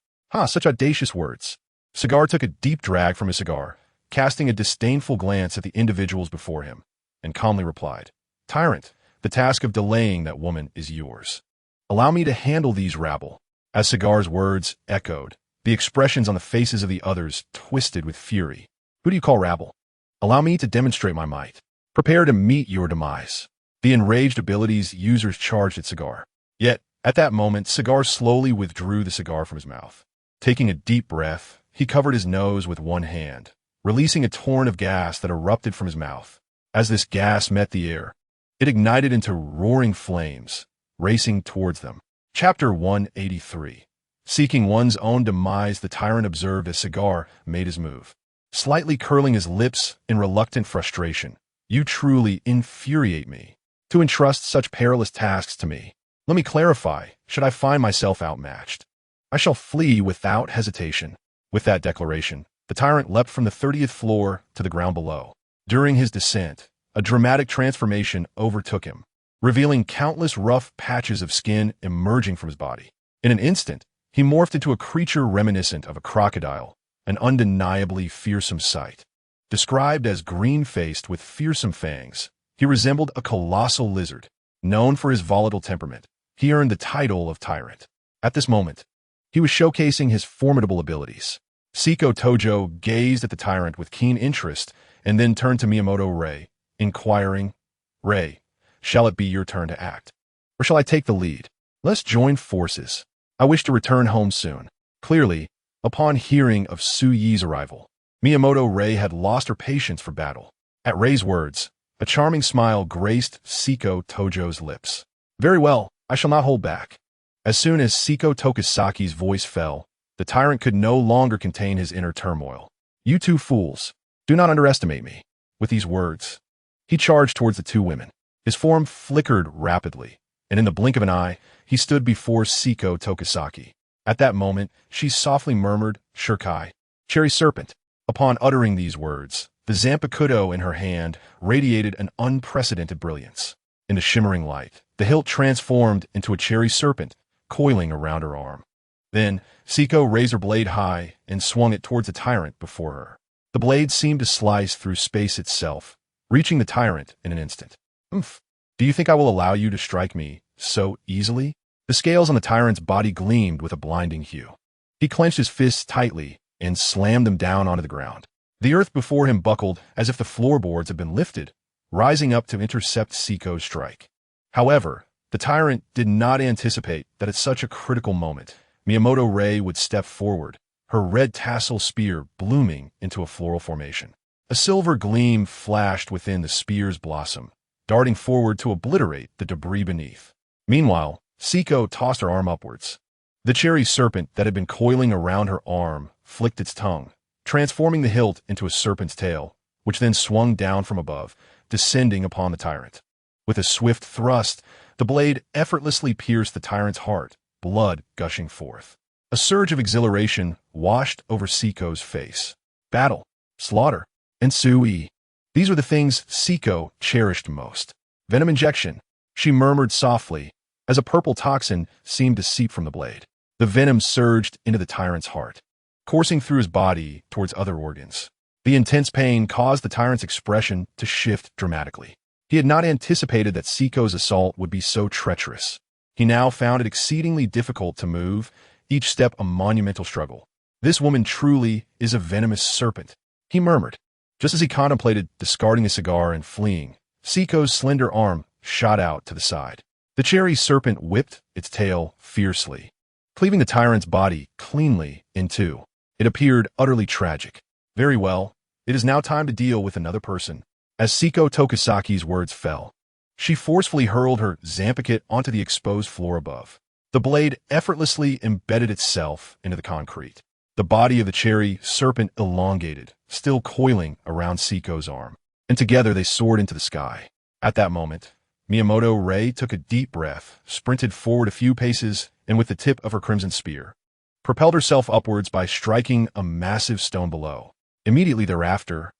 Such audacious words. Cigar took a deep drag from his cigar, casting a disdainful glance at the individuals before him, and calmly replied, Tyrant, the task of delaying that woman is yours. Allow me to handle these rabble. As Cigar's words echoed, the expressions on the faces of the others twisted with fury. Who do you call rabble? Allow me to demonstrate my might. Prepare to meet your demise. The enraged abilities users charged at Cigar. Yet, at that moment, Cigar slowly withdrew the cigar from his mouth. Taking a deep breath, he covered his nose with one hand, releasing a torrent of gas that erupted from his mouth. As this gas met the air, it ignited into roaring flames, racing towards them. Chapter 183. Seeking one's own demise, the tyrant observed as Cigar made his move, slightly curling his lips in reluctant frustration. You truly infuriate me. To entrust such perilous tasks to me. Let me clarify, should I find myself outmatched, I shall flee without hesitation. With that declaration, the tyrant leapt from the 30th floor to the ground below. During his descent, a dramatic transformation overtook him, revealing countless rough patches of skin emerging from his body. In an instant, he morphed into a creature reminiscent of a crocodile, an undeniably fearsome sight. Described as green-faced with fearsome fangs, he resembled a colossal lizard. Known for his volatile temperament, he earned the title of Tyrant. At this moment, he was showcasing his formidable abilities. Seiko Tojo gazed at the tyrant with keen interest and then turned to Miyamoto Rei, inquiring, Rei, shall it be your turn to act? Or shall I take the lead? Let's join forces. I wish to return home soon. Clearly, upon hearing of Su Yi's arrival, Miyamoto Rei had lost her patience for battle. At Rei's words, a charming smile graced Seiko Tojo's lips. Very well, I shall not hold back. As soon as Seiko Tokusaki's voice fell, the tyrant could no longer contain his inner turmoil. You two fools, do not underestimate me. With these words, he charged towards the two women. His form flickered rapidly, and in the blink of an eye, he stood before Seiko Tokusaki. At that moment, she softly murmured, Shirkai, Cherry Serpent. Upon uttering these words, the Zanpakuto in her hand radiated an unprecedented brilliance. In the shimmering light, the hilt transformed into a cherry serpent, coiling around her arm. Then, Seiko raised her blade high and swung it towards the tyrant before her. The blade seemed to slice through space itself, reaching the tyrant in an instant. Oomph! Do you think I will allow you to strike me so easily? The scales on the tyrant's body gleamed with a blinding hue. He clenched his fists tightly and slammed them down onto the ground. The earth before him buckled as if the floorboards had been lifted, rising up to intercept Seiko's strike. However, the tyrant did not anticipate that at such a critical moment, Miyamoto Rei would step forward, her red tassel spear blooming into a floral formation. A silver gleam flashed within the spear's blossom, darting forward to obliterate the debris beneath. Meanwhile, Siko tossed her arm upwards. The cherry serpent that had been coiling around her arm flicked its tongue, transforming the hilt into a serpent's tail, which then swung down from above, descending upon the tyrant. With a swift thrust, the blade effortlessly pierced the tyrant's heart, blood gushing forth. A surge of exhilaration washed over Siko's face. Battle, slaughter, and Sui. These were the things Siko cherished most. Venom injection, she murmured softly, as a purple toxin seemed to seep from the blade. The venom surged into the tyrant's heart, coursing through his body towards other organs. The intense pain caused the tyrant's expression to shift dramatically. He had not anticipated that Siko's assault would be so treacherous. He now found it exceedingly difficult to move, each step a monumental struggle. This woman truly is a venomous serpent, he murmured. Just as he contemplated discarding a cigar and fleeing, Siko's slender arm shot out to the side. The cherry serpent whipped its tail fiercely, cleaving the tyrant's body cleanly in two. It appeared utterly tragic. Very well, it is now time to deal with another person. As Siko Tokusaki's words fell, she forcefully hurled her Zampakit onto the exposed floor above. The blade effortlessly embedded itself into the concrete. The body of the cherry serpent elongated, still coiling around Siko's arm, and together they soared into the sky. At that moment, Miyamoto Rei took a deep breath, sprinted forward a few paces, and with the tip of her crimson spear, propelled herself upwards by striking a massive stone below. Immediately thereafter,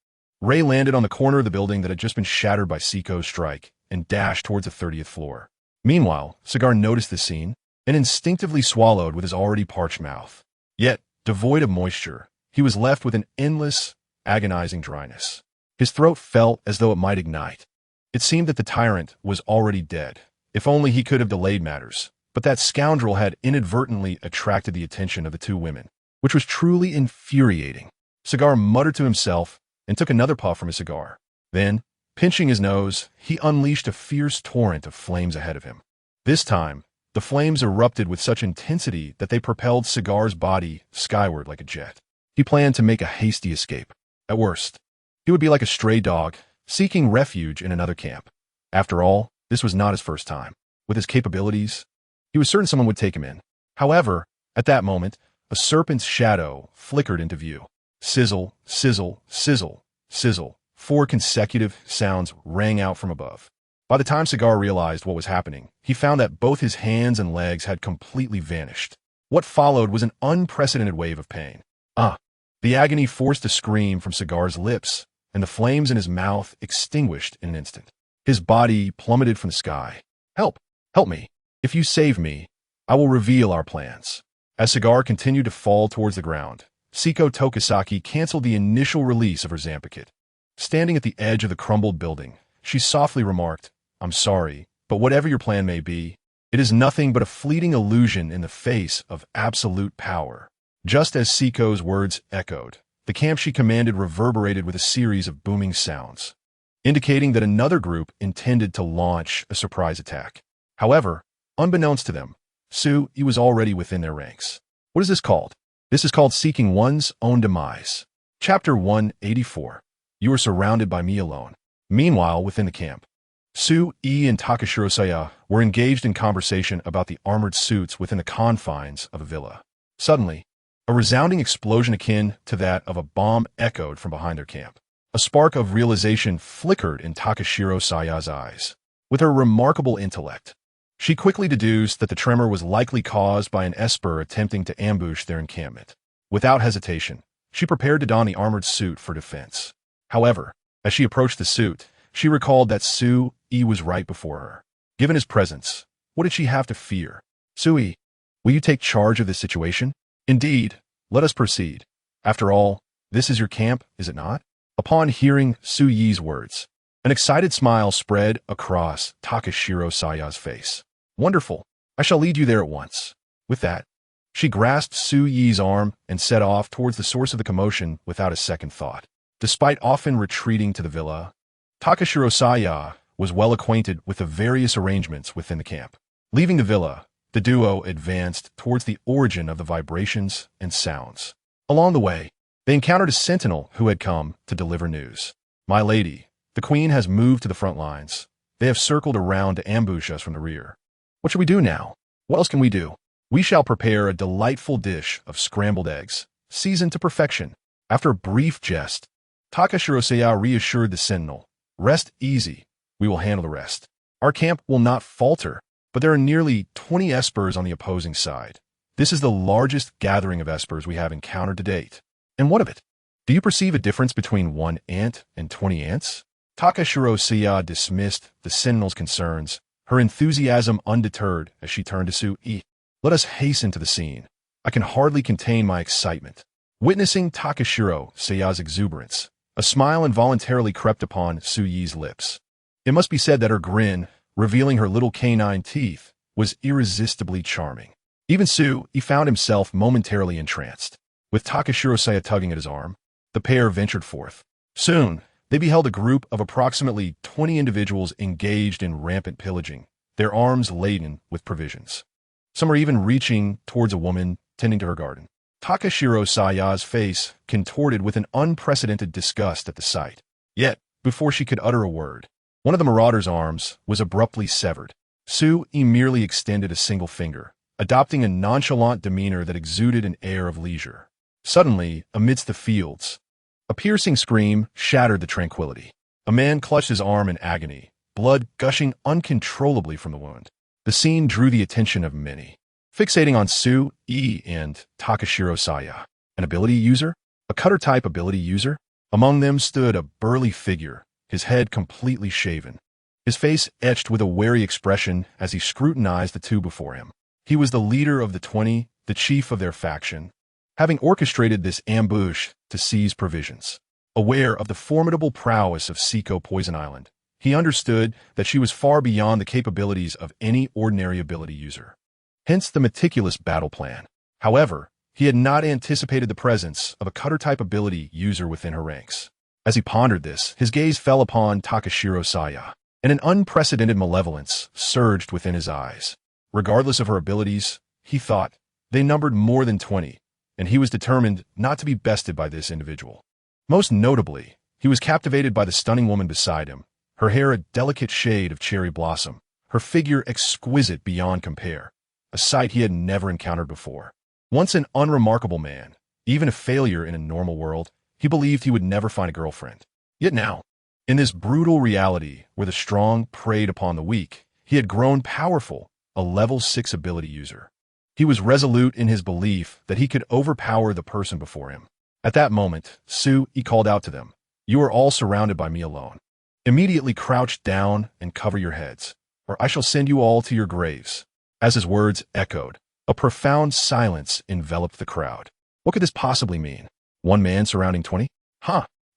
Rei landed on the corner of the building that had just been shattered by Siko's strike and dashed towards the 30th floor. Meanwhile, Cigar noticed the scene and instinctively swallowed with his already parched mouth. Yet, devoid of moisture, he was left with an endless, agonizing dryness. His throat felt as though it might ignite. It seemed that the tyrant was already dead. If only he could have delayed matters. But that scoundrel had inadvertently attracted the attention of the two women, which was truly infuriating. Cigar muttered to himself and took another puff from his cigar. Then, pinching his nose, he unleashed a fierce torrent of flames ahead of him. This time, the flames erupted with such intensity that they propelled Cigar's body skyward like a jet. He planned to make a hasty escape. At worst, he would be like a stray dog, seeking refuge in another camp. After all, this was not his first time. With his capabilities, he was certain someone would take him in. However, at that moment, a serpent's shadow flickered into view. Sizzle, sizzle, sizzle, sizzle. 4 consecutive sounds rang out from above. By the time Cigar realized what was happening, he found that both his hands and legs had completely vanished. What followed was an unprecedented wave of pain. The agony forced a scream from Cigar's lips, and the flames in his mouth extinguished in an instant. His body plummeted from the sky. Help! Help me! If you save me, I will reveal our plans. As Cigar continued to fall towards the ground, Siko Tokusaki canceled the initial release of her Zampakit. Standing at the edge of the crumbled building, she softly remarked, "I'm sorry, but whatever your plan may be, it is nothing but a fleeting illusion in the face of absolute power." Just as Siko's words echoed, the camp she commanded reverberated with a series of booming sounds, indicating that another group intended to launch a surprise attack. However, unbeknownst to them, Sui was already within their ranks. What is this called? This is called seeking one's own demise. Chapter 184. You are surrounded by me alone. Meanwhile, within the camp, Sui and Takashiro Saya were engaged in conversation about the armored suits within the confines of a villa. Suddenly, a resounding explosion akin to that of a bomb echoed from behind their camp. A spark of realization flickered in Takashiro Saya's eyes. With her remarkable intellect, she quickly deduced that the tremor was likely caused by an Esper attempting to ambush their encampment. Without hesitation, she prepared to don the armored suit for defense. However, as she approached the suit, she recalled that Sui was right before her. Given his presence, what did she have to fear? Sui, will you take charge of this situation? Indeed, let us proceed. After all, this is your camp, is it not? Upon hearing Sui's words, an excited smile spread across Takashiro Saya's face. Wonderful. I shall lead you there at once. With that, she grasped Sui's arm and set off towards the source of the commotion without a second thought. Despite often retreating to the villa, Takashiro Saya was well acquainted with the various arrangements within the camp. Leaving the villa, the duo advanced towards the origin of the vibrations and sounds. Along the way, they encountered a sentinel who had come to deliver news. My lady, the queen has moved to the front lines. They have circled around to ambush us from the rear. What should we do now? What else can we do? We shall prepare a delightful dish of scrambled eggs, seasoned to perfection. After a brief jest, Takashiro-seiya reassured the sentinel, "Rest easy. We will handle the rest. Our camp will not falter, but there are nearly 20 espers on the opposing side. This is the largest gathering of espers we have encountered to date. And what of it? Do you perceive a difference between 1 ant and 20 ants?" Takashiro-seiya dismissed the sentinel's concerns, her enthusiasm undeterred as she turned to Sui. "Let us hasten to the scene. I can hardly contain my excitement." Witnessing Takashiro-seiya's exuberance, a smile involuntarily crept upon Suyi's lips. It must be said that her grin, revealing her little canine teeth, was irresistibly charming. Even Sui found himself momentarily entranced. With Takashiro-seiya tugging at his arm, the pair ventured forth. Soon, they beheld a group of approximately 20 individuals engaged in rampant pillaging, their arms laden with provisions. Some were even reaching towards a woman tending to her garden. Takashiro-seiya's face contorted with an unprecedented disgust at the sight. Yet, before she could utter a word, one of the marauders' arms was abruptly severed. Sui merely extended a single finger, adopting a nonchalant demeanor that exuded an air of leisure. Suddenly, amidst the fields, a piercing scream shattered the tranquility. A man clutched his arm in agony, blood gushing uncontrollably from the wound. The scene drew the attention of many, fixating on Sui and Takashiro-seiya. An ability user? A cutter-type ability user? Among them stood a burly figure, his head completely shaven, his face etched with a wary expression as he scrutinized the two before him. He was the leader of the 20, the chief of their faction, having orchestrated this ambush to seize provisions. Aware of the formidable prowess of Siko Poison Island, he understood that she was far beyond the capabilities of any ordinary ability user. Hence the meticulous battle plan. However, he had not anticipated the presence of a cutter-type ability user within her ranks. As he pondered this, his gaze fell upon Takashiro-seiya, and an unprecedented malevolence surged within his eyes. Regardless of her abilities, he thought, they numbered more than 20, and he was determined not to be bested by this individual. Most notably, he was captivated by the stunning woman beside him, her hair a delicate shade of cherry blossom, her figure exquisite beyond compare, a sight he had never encountered before. Once an unremarkable man, even a failure in a normal world, he believed he would never find a girlfriend. Yet now, in this brutal reality where the strong preyed upon the weak, he had grown powerful, a level 6 ability user. He was resolute in his belief that he could overpower the person before him. At that moment, Sui called out to them, "You are all surrounded by me alone. Immediately crouch down and cover your heads, or I shall send you all to your graves." As his words echoed, a profound silence enveloped the crowd. What could this possibly mean? One man surrounding 20?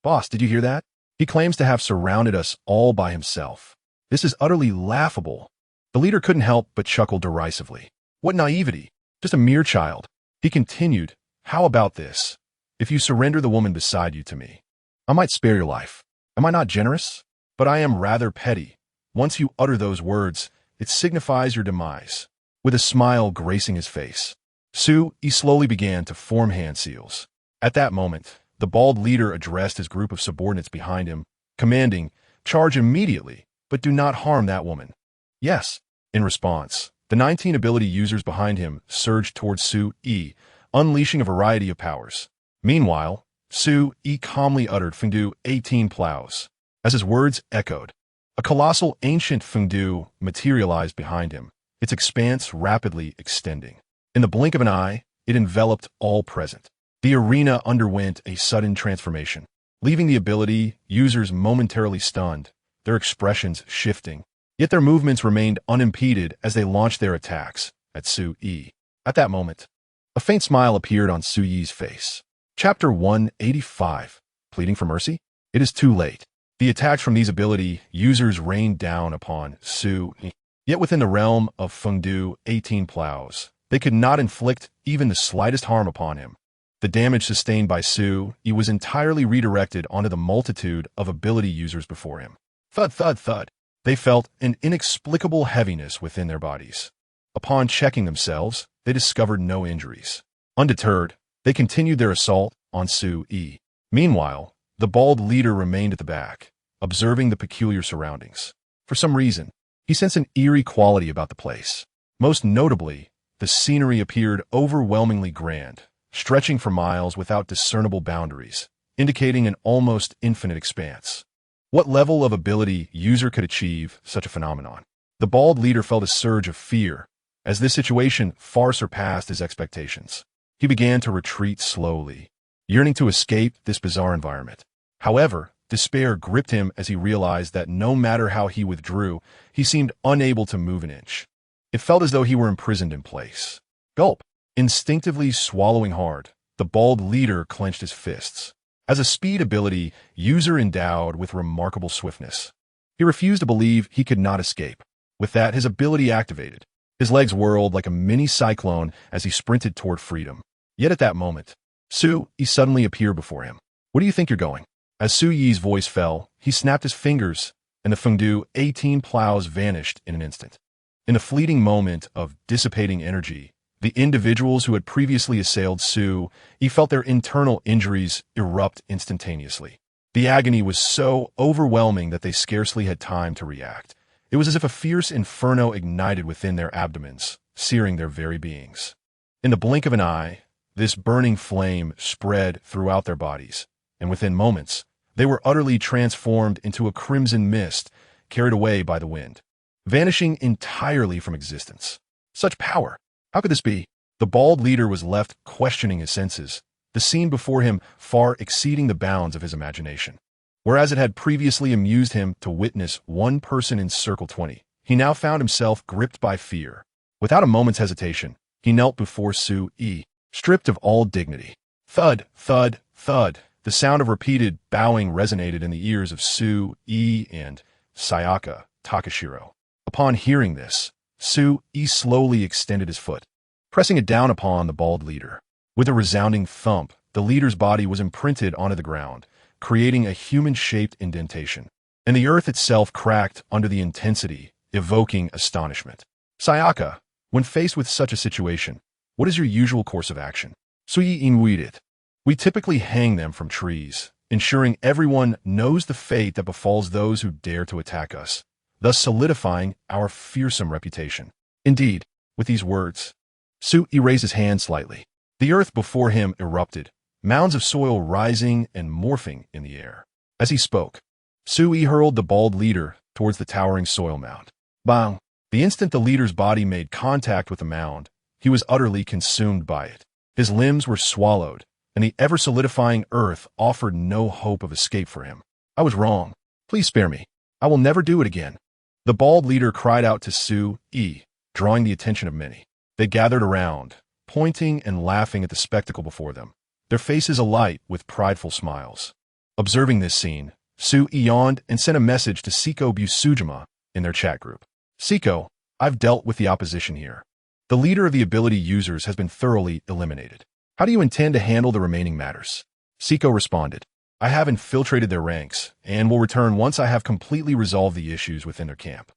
Boss, did you hear that? He claims to have surrounded us all by himself. This is utterly laughable. The leader couldn't help but chuckle derisively. What naivety! Just a mere child. He continued, "How about this? If you surrender the woman beside you to me, I might spare your life. Am I not generous? But I am rather petty. Once you utter those words, it signifies your demise." With a smile gracing his face, Sui slowly began to form hand seals. At that moment, the bald leader addressed his group of subordinates behind him, commanding, "Charge immediately, but do not harm that woman." "Yes." In response, the 19 ability users behind him surged towards Sui, unleashing a variety of powers. Meanwhile, Sui calmly uttered Fengdu 18 plows. As his words echoed, a colossal ancient Fengdu materialized behind him, its expanse rapidly extending. In the blink of an eye, it enveloped all present. The arena underwent a sudden transformation, leaving the ability users momentarily stunned, their expressions shifting. Yet their movements remained unimpeded as they launched their attacks at Sui. At that moment, a faint smile appeared on Sui's face. Chapter 185, Pleading for Mercy? It is too late. The attacks from these ability users rained down upon Sui. Yet within the realm of Fengdu 18 plows, they could not inflict even the slightest harm upon him. The damage sustained by Sui was entirely redirected onto the multitude of ability users before him. Thud, thud, thud. They felt an inexplicable heaviness within their bodies. Upon checking themselves, they discovered no injuries. Undeterred, They continued their assault on Su-e. Meanwhile, the bald leader remained at the back, observing the peculiar surroundings. For some reason, he sensed an eerie quality about the place. Most notably, the scenery appeared overwhelmingly grand, stretching for miles without discernible boundaries, indicating an almost infinite expanse. What level of ability user could achieve such a phenomenon? The bald leader felt a surge of fear, as this situation far surpassed his expectations. He began to retreat slowly, yearning to escape this bizarre environment. However, despair gripped him as he realized that no matter how he withdrew, he seemed unable to move an inch. It felt as though he were imprisoned in place. Gulp! Instinctively swallowing hard, the bald leader clenched his fists. As a speed ability, user endowed with remarkable swiftness. He refused to believe he could not escape. With that, his ability activated. His legs whirled like a mini cyclone as he sprinted toward freedom. Yet at that moment, Su-e suddenly appeared before him. Where do you think you're going? As Su-ye's voice fell, he snapped his fingers, and the Fengdu 18 plows vanished in an instant. In a fleeting moment of dissipating energy, the individuals who had previously assailed Su-e felt their internal injuries erupt instantaneously. The agony was so overwhelming that they scarcely had time to react. It was as if a fierce inferno ignited within their abdomens, searing their very beings. In the blink of an eye, this burning flame spread throughout their bodies, and within moments, they were utterly transformed into a crimson mist, carried away by the wind, vanishing entirely from existence. Such power! How could this be? The bald leader was left questioning his senses, the scene before him far exceeding the bounds of his imagination. Whereas it had previously amused him to witness one person in Circle 20, he now found himself gripped by fear. Without a moment's hesitation, he knelt before Su-e, stripped of all dignity. Thud, thud, thud. The sound of repeated bowing resonated in the ears of Su-e and Sayaka Takashiro. Upon hearing this, Su-e slowly extended his foot, pressing it down upon the bald leader. With a resounding thump, the leader's body was imprinted onto the ground, creating a human-shaped indentation, and the earth itself cracked under the intensity, evoking astonishment. Sayaka, when faced with such a situation, what is your usual course of action? Sui inuited. We typically hang them from trees, ensuring everyone knows the fate that befalls those who dare to attack us, thus solidifying our fearsome reputation. Indeed, with these words, Su-e raised his hand slightly. The earth before him erupted, mounds of soil rising and morphing in the air. As he spoke, Su-e hurled the bald leader towards the towering soil mound. Bang! The instant the leader's body made contact with the mound, he was utterly consumed by it. His limbs were swallowed, and the ever-solidifying earth offered no hope of escape for him. I was wrong. Please spare me. I will never do it again. The bald leader cried out to Su-e, drawing the attention of many. They gathered around, pointing and laughing at the spectacle before them, their faces alight with prideful smiles. Observing this scene, Su-e yawned and sent a message to Siko Busujima in their chat group. Siko, I've dealt with the opposition here. The leader of the ability users has been thoroughly eliminated. How do you intend to handle the remaining matters? Siko responded, I have infiltrated their ranks, and will return once I have completely resolved the issues within their camp.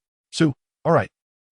All right.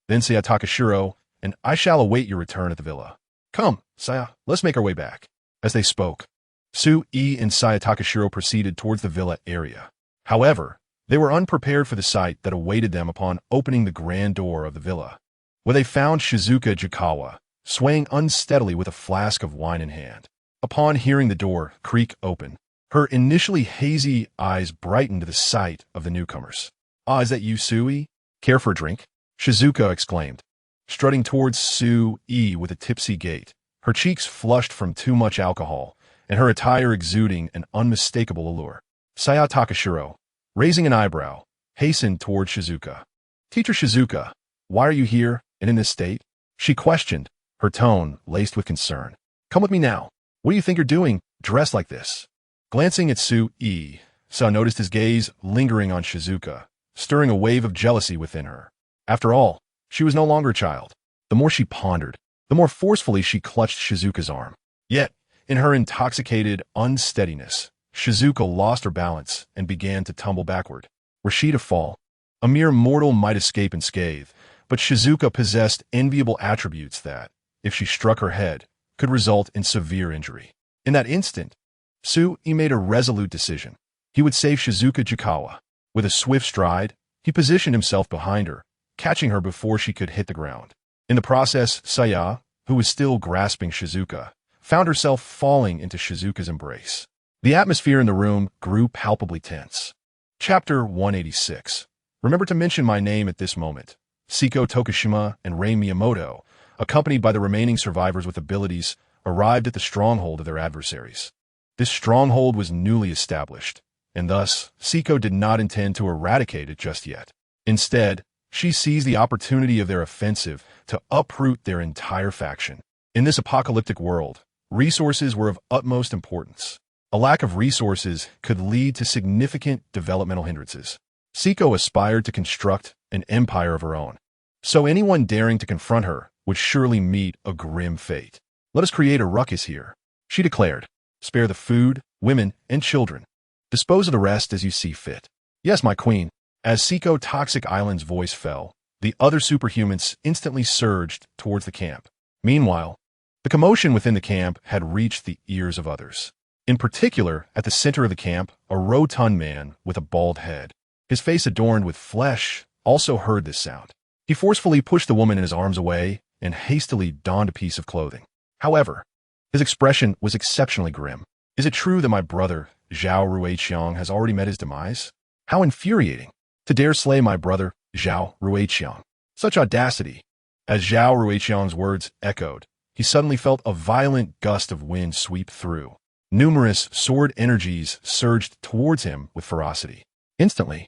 Then Saya Takashiro, and I shall await your return at the villa. Come, Saya, let's make our way back. As they spoke, Su-e and Saya Takashiro proceeded towards the villa area. However, they were unprepared for the sight that awaited them upon opening the grand door of the villa, where they found Shizuka Jikawa, swaying unsteadily with a flask of wine in hand. Upon hearing the door creak open, her initially hazy eyes brightened to the sight of the newcomers. Ah, is that you, Su-e? Care for a drink? Shizuka exclaimed, strutting towards Su-e with a tipsy gait, her cheeks flushed from too much alcohol, and her attire exuding an unmistakable allure. Saya Takashiro, raising an eyebrow, hastened toward Shizuka. Teacher Shizuka, why are you here and in this state? She questioned, her tone laced with concern. Come with me now. What do you think you're doing, dressed like this? Glancing at Su-e, Saya noticed his gaze lingering on Shizuka, stirring a wave of jealousy within her. After all, she was no longer a child. The more she pondered, the more forcefully she clutched Shizuka's arm. Yet, in her intoxicated unsteadiness, Shizuka lost her balance and began to tumble backward. Were she to fall, a mere mortal might escape unscathed, but Shizuka possessed enviable attributes that, if she struck her head, could result in severe injury. In that instant, Sui made a resolute decision. He would save Shizuka Jukawa. With a swift stride, he positioned himself behind her, catching her before she could hit the ground. In the process, Saya, who was still grasping Shizuka, found herself falling into Shizuka's embrace. The atmosphere in the room grew palpably tense. Chapter 186. Remember to mention my name at this moment. Seiko Tokushima and Rei Miyamoto, accompanied by the remaining survivors with abilities, arrived at the stronghold of their adversaries. This stronghold was newly established, and thus Seiko did not intend to eradicate it just yet. Instead, she seized the opportunity of their offensive to uproot their entire faction. In this apocalyptic world, resources were of utmost importance. A lack of resources could lead to significant developmental hindrances. Seiko aspired to construct an empire of her own, so anyone daring to confront her would surely meet a grim fate. Let us create a ruckus here, she declared. Spare the food, women, and children. Dispose of the rest as you see fit. Yes, my queen. As Seiko Toxic Island's voice fell, the other superhumans instantly surged towards the camp. Meanwhile, the commotion within the camp had reached the ears of others. In particular, at the center of the camp, a rotund man with a bald head, his face adorned with flesh, also heard this sound. He forcefully pushed the woman in his arms away and hastily donned a piece of clothing. However, his expression was exceptionally grim. Is it true that my brother, Zhao Ruiqiang, has already met his demise? How infuriating! To dare slay my brother, Zhao Ruiqiang. Such audacity! As Zhao Ruiqiang's words echoed, he suddenly felt a violent gust of wind sweep through. Numerous sword energies surged towards him with ferocity. Instantly,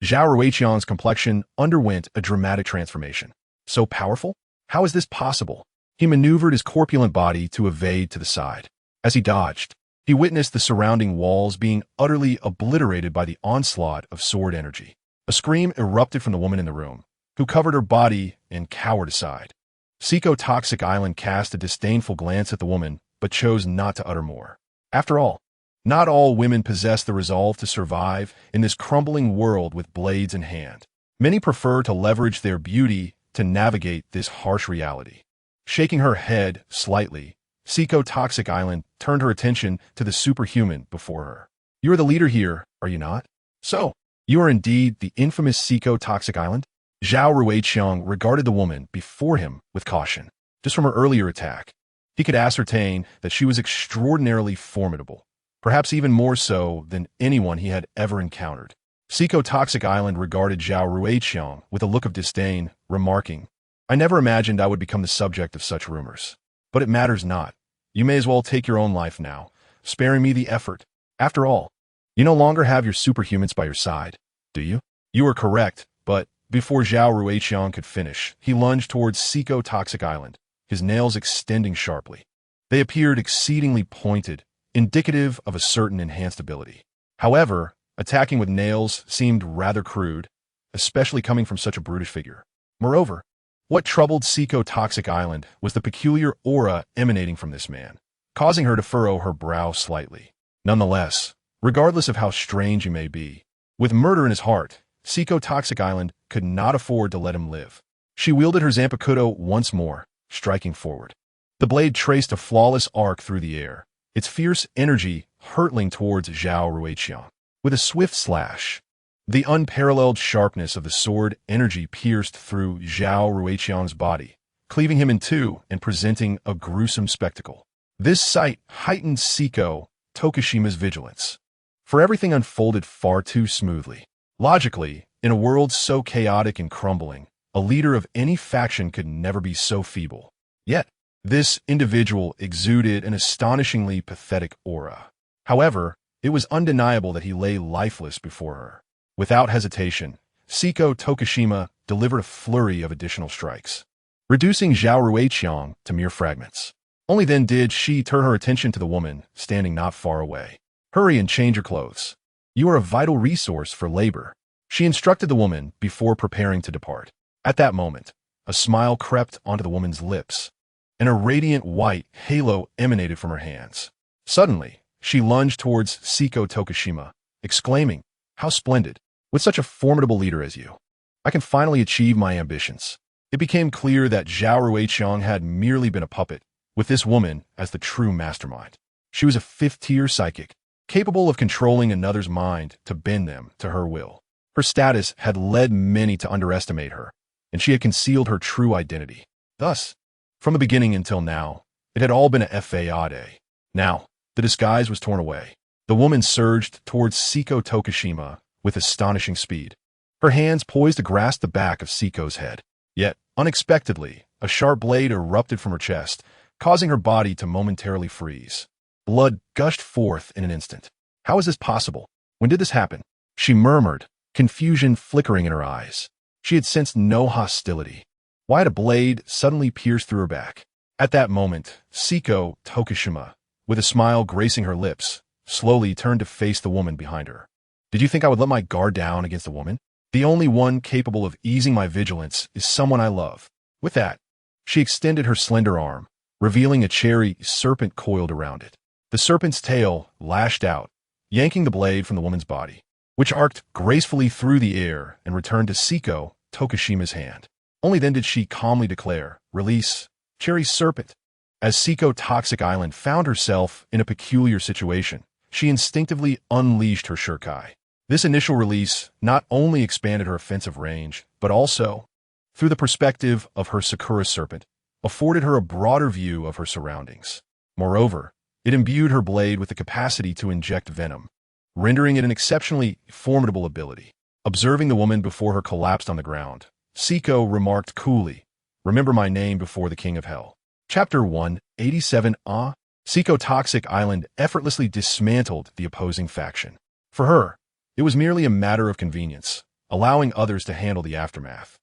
Zhao Ruiqiang's complexion underwent a dramatic transformation. So powerful? How is this possible? He maneuvered his corpulent body to evade to the side. As he dodged, he witnessed the surrounding walls being utterly obliterated by the onslaught of sword energy. A scream erupted from the woman in the room, who covered her body and cowered aside. Seiko Toxic Island cast a disdainful glance at the woman, but chose not to utter more. After all, not all women possess the resolve to survive in this crumbling world with blades in hand. Many prefer to leverage their beauty to navigate this harsh reality. Shaking her head slightly, Seiko Toxic Island turned her attention to the superhuman before her. You are the leader here, are you not? So, you are indeed the infamous Seiko Toxic Island? Zhao Ruiqiang regarded the woman before him with caution. Just from her earlier attack, he could ascertain that she was extraordinarily formidable, perhaps even more so than anyone he had ever encountered. Seiko Toxic Island regarded Zhao Ruiqiang with a look of disdain, remarking, I never imagined I would become the subject of such rumors. But it matters not. You may as well take your own life now, sparing me the effort. After all, you no longer have your superhumans by your side, do you? You are correct, but before Zhao Ruiqiang could finish, he lunged towards Seiko Toxic Island, his nails extending sharply. They appeared exceedingly pointed, indicative of a certain enhanced ability. However, attacking with nails seemed rather crude, especially coming from such a brutish figure. Moreover, what troubled Seiko Toxic Island was the peculiar aura emanating from this man, causing her to furrow her brow slightly. Nonetheless, regardless of how strange he may be, with murder in his heart, Seiko Toxic Island could not afford to let him live. She wielded her Zanpakuto once more, striking forward. The blade traced a flawless arc through the air, its fierce energy hurtling towards Zhao Ruiqiang. With a swift slash, the unparalleled sharpness of the sword energy pierced through Zhao Ruiqiang's body, cleaving him in two and presenting a gruesome spectacle. This sight heightened Seiko Tokushima's vigilance, for everything unfolded far too smoothly. Logically, in a world so chaotic and crumbling, a leader of any faction could never be so feeble. Yet, this individual exuded an astonishingly pathetic aura. However, it was undeniable that he lay lifeless before her. Without hesitation, Seiko Tokushima delivered a flurry of additional strikes, reducing Zhao Ruiqiang to mere fragments. Only then did she turn her attention to the woman standing not far away. Hurry and change your clothes. You are a vital resource for labor, she instructed the woman before preparing to depart. At that moment, a smile crept onto the woman's lips, and a radiant white halo emanated from her hands. Suddenly, she lunged towards Seiko Tokushima, exclaiming, How splendid! With such a formidable leader as you, I can finally achieve my ambitions. It became clear that Zhao Ruiqiang had merely been a puppet, with this woman as the true mastermind. She was a fifth-tier psychic, capable of controlling another's mind to bend them to her will. Her status had led many to underestimate her, and she had concealed her true identity. Thus, from the beginning until now, it had all been a fade. Now, the disguise was torn away. The woman surged towards Seiko Tokushima with astonishing speed, her hands poised to grasp the back of Seiko's head. Yet, unexpectedly, a sharp blade erupted from her chest, causing her body to momentarily freeze. Blood gushed forth in an instant. How is this possible? When did this happen? She murmured, confusion flickering in her eyes. She had sensed no hostility. Why had a blade suddenly pierced through her back? At that moment, Seiko Tokushima, with a smile gracing her lips, slowly turned to face the woman behind her. Did you think I would let my guard down against a woman? The only one capable of easing my vigilance is someone I love. With that, she extended her slender arm, revealing a cherry serpent coiled around it. The serpent's tail lashed out, yanking the blade from the woman's body, which arced gracefully through the air and returned to Seiko Tokushima's hand. Only then did she calmly declare, "Release, cherry serpent." As Seiko Toxic Island found herself in a peculiar situation, she instinctively unleashed her shuriken. This initial release not only expanded her offensive range, but also, through the perspective of her Sakura serpent, afforded her a broader view of her surroundings. Moreover, it imbued her blade with the capacity to inject venom, rendering it an exceptionally formidable ability. Observing the woman before her collapsed on the ground, Seiko remarked coolly, "Remember my name before the King of Hell." Chapter 187 Seiko Toxic Island effortlessly dismantled the opposing faction. For her, it was merely a matter of convenience, allowing others to handle the aftermath.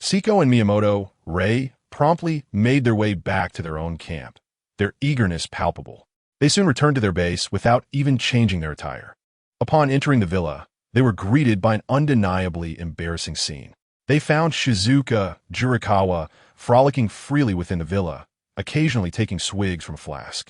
Seiko and Miyamoto, Rei, promptly made their way back to their own camp, their eagerness palpable. They soon returned to their base without even changing their attire. Upon entering the villa, they were greeted by an undeniably embarrassing scene. They found Shizuka Jurikawa frolicking freely within the villa, occasionally taking swigs from a flask.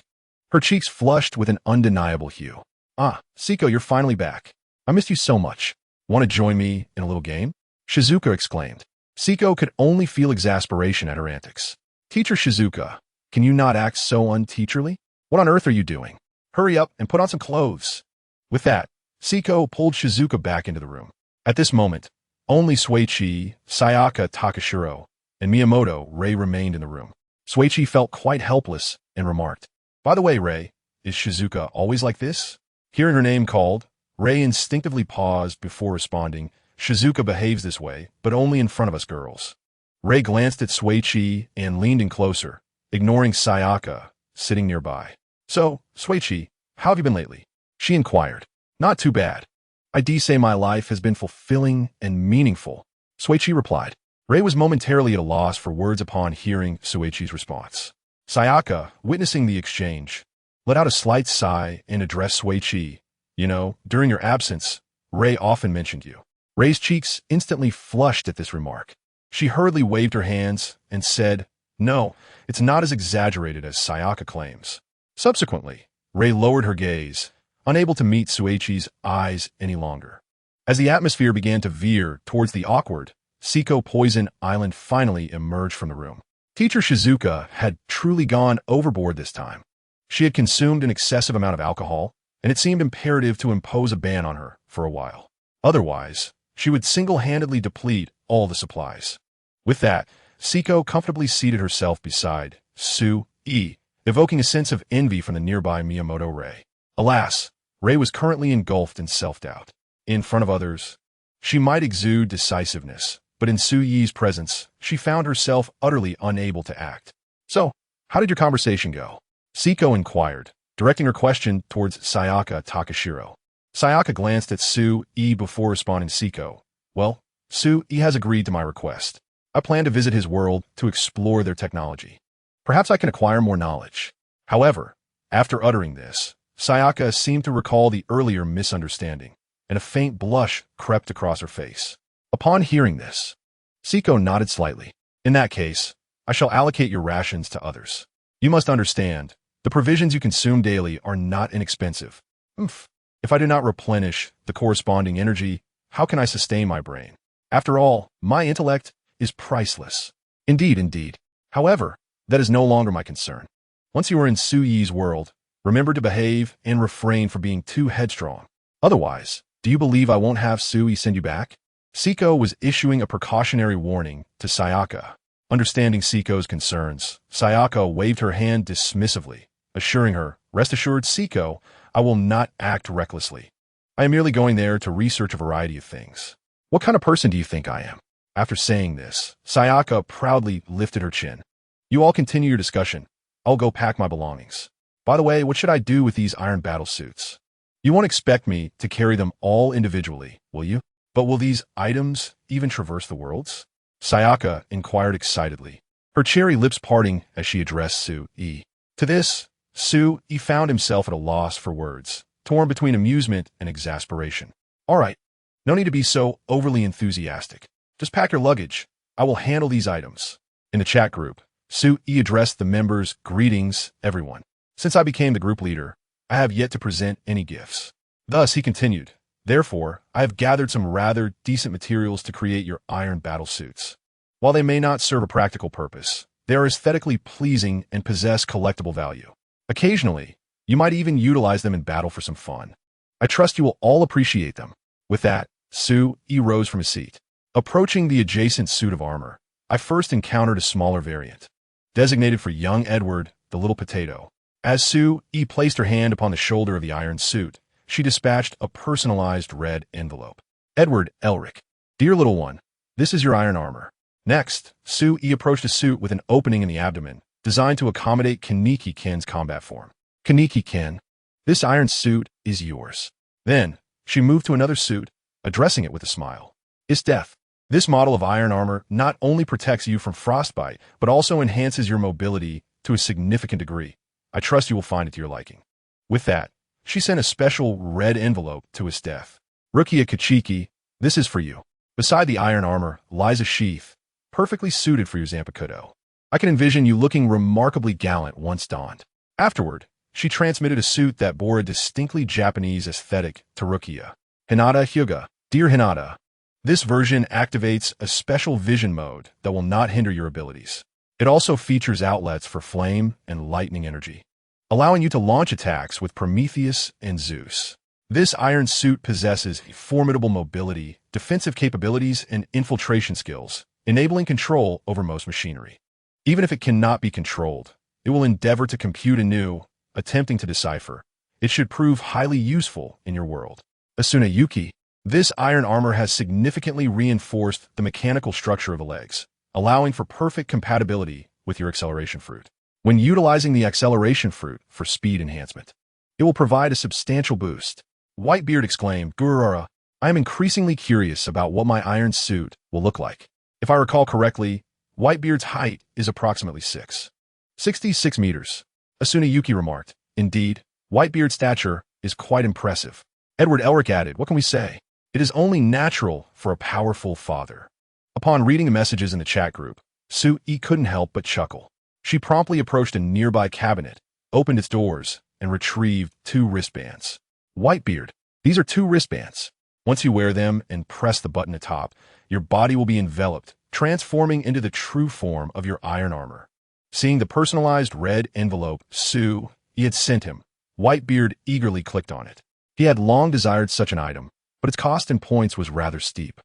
Her cheeks flushed with an undeniable hue. Seiko, you're finally back. I missed you so much. Want to join me in a little game? Shizuka exclaimed. Seiko could only feel exasperation at her antics. Teacher Shizuka, can you not act so unteacherly? What on earth are you doing? Hurry up and put on some clothes. With that, Seiko pulled Shizuka back into the room. At this moment, only Suichi, Sayaka Takashiro, and Miyamoto Rei remained in the room. Suichi felt quite helpless and remarked, "By the way, Rei, is Shizuka always like this?" Hearing her name called, Rei instinctively paused before responding, "Shizuka behaves this way, but only in front of us girls." Rei glanced at Suichi and leaned in closer, ignoring Sayaka, sitting nearby. "So, Suichi, how have you been lately?" she inquired. "Not too bad. I'd say my life has been fulfilling and meaningful," Suichi replied. Rei was momentarily at a loss for words upon hearing Suichi's response. Sayaka, witnessing the exchange, let out a slight sigh and addressed Suichi. "You know, during your absence, Rei often mentioned you." Rei's cheeks instantly flushed at this remark. She hurriedly waved her hands and said, "No, it's not as exaggerated as Sayaka claims." Subsequently, Rei lowered her gaze, unable to meet Suichi's eyes any longer. As the atmosphere began to veer towards the awkward, Seiko Poison Island finally emerged from the room. Teacher Shizuka had truly gone overboard this time. She had consumed an excessive amount of alcohol, and it seemed imperative to impose a ban on her for a while. Otherwise, she would single-handedly deplete all the supplies. With that, Seiko comfortably seated herself beside Su-e, evoking a sense of envy from the nearby Miyamoto Rei. Alas, Rei was currently engulfed in self-doubt. In front of others, she might exude decisiveness, but in Su-yi's presence, she found herself utterly unable to act. "So, how did your conversation go?" Seiko inquired, directing her question towards Sayaka Takashiro. Sayaka glanced at Su-e before responding to Seiko. "Well, Su-e has agreed to my request. I plan to visit his world to explore their technology. Perhaps I can acquire more knowledge." However, after uttering this, Sayaka seemed to recall the earlier misunderstanding, and a faint blush crept across her face. Upon hearing this, Seiko nodded slightly. "In that case, I shall allocate your rations to others. You must understand, the provisions you consume daily are not inexpensive. If I do not replenish the corresponding energy, how can I sustain my brain? After all, my intellect is priceless." Indeed. However, that is no longer my concern. Once you are in Su-yi's world, Remember to behave and refrain from being too headstrong. Otherwise, do you believe I won't have Sui send you back? Siko was issuing a precautionary warning to Sayaka. Understanding Siko's concerns, Sayaka waved her hand dismissively, assuring her, "Rest assured, Siko, I will not act recklessly. I am merely going there to research a variety of things. What kind of person do you think I am?" After saying this, Sayaka proudly lifted her chin. "You all continue your discussion. I'll go pack my belongings. By the way, what should I do with these iron battle suits? You won't expect me to carry them all individually, will you? But will these items even traverse the worlds?" Sayaka inquired excitedly, her cherry lips parting as she addressed Sui. To this, Sui found himself at a loss for words, torn between amusement and exasperation. "All right, no need to be so overly enthusiastic. Just pack your luggage. I will handle these items." In the chat group, Sui addressed the members, "Greetings, everyone. Since I became the group leader, I have yet to present any gifts." Thus, he continued, "Therefore, I have gathered some rather decent materials to create your iron battle suits. While they may not serve a practical purpose, they are aesthetically pleasing and possess collectible value. Occasionally, you might even utilize them in battle for some fun. I trust you will all appreciate them." With that, Sui rose from his seat. Approaching the adjacent suit of armor, I first encountered a smaller variant, designated for young Edward, the little potato. As Sui placed her hand upon the shoulder of the iron suit, she dispatched a personalized red envelope. "Edward Elric, dear little one, this is your iron armor." Next, Sui approached a suit with an opening in the abdomen, designed to accommodate Kaneki Ken's combat form. "Kaneki Ken, this iron suit is yours." Then, she moved to another suit, addressing it with a smile. "It's death. This model of iron armor not only protects you from frostbite, but also enhances your mobility to a significant degree. I trust you will find it to your liking." With that, she sent a special red envelope to his death. "Rukia Kachiki, this is for you. Beside the iron armor lies a sheath, perfectly suited for your Zanpakuto. I can envision you looking remarkably gallant once donned." Afterward, she transmitted a suit that bore a distinctly Japanese aesthetic to Rukia. "Hinata Hyuga, dear Hinata, this version activates a special vision mode that will not hinder your abilities. It also features outlets for flame and lightning energy, allowing you to launch attacks with Prometheus and Zeus. This iron suit possesses formidable mobility, defensive capabilities, and infiltration skills, enabling control over most machinery. Even if it cannot be controlled, it will endeavor to compute anew, attempting to decipher. It should prove highly useful in your world. Asuna Yuki, this iron armor has significantly reinforced the mechanical structure of the legs, allowing for perfect compatibility with your acceleration fruit. When utilizing the acceleration fruit for speed enhancement, it will provide a substantial boost." Whitebeard exclaimed, "Gurararara, I am increasingly curious about what my iron suit will look like." If I recall correctly, Whitebeard's height is approximately 6'66" meters. Asuna Yuki remarked, "Indeed, Whitebeard's stature is quite impressive." Edward Elric added, "What can we say? It is only natural for a powerful father." Upon reading the messages in the chat group, Sui couldn't help but chuckle. She promptly approached a nearby cabinet, opened its doors, and retrieved 2 wristbands. "Whitebeard, these are 2 wristbands. Once you wear them and press the button atop, your body will be enveloped, transforming into the true form of your iron armor." Seeing the personalized red envelope Sui had sent him, Whitebeard eagerly clicked on it. He had long desired such an item, but its cost in points was rather steep.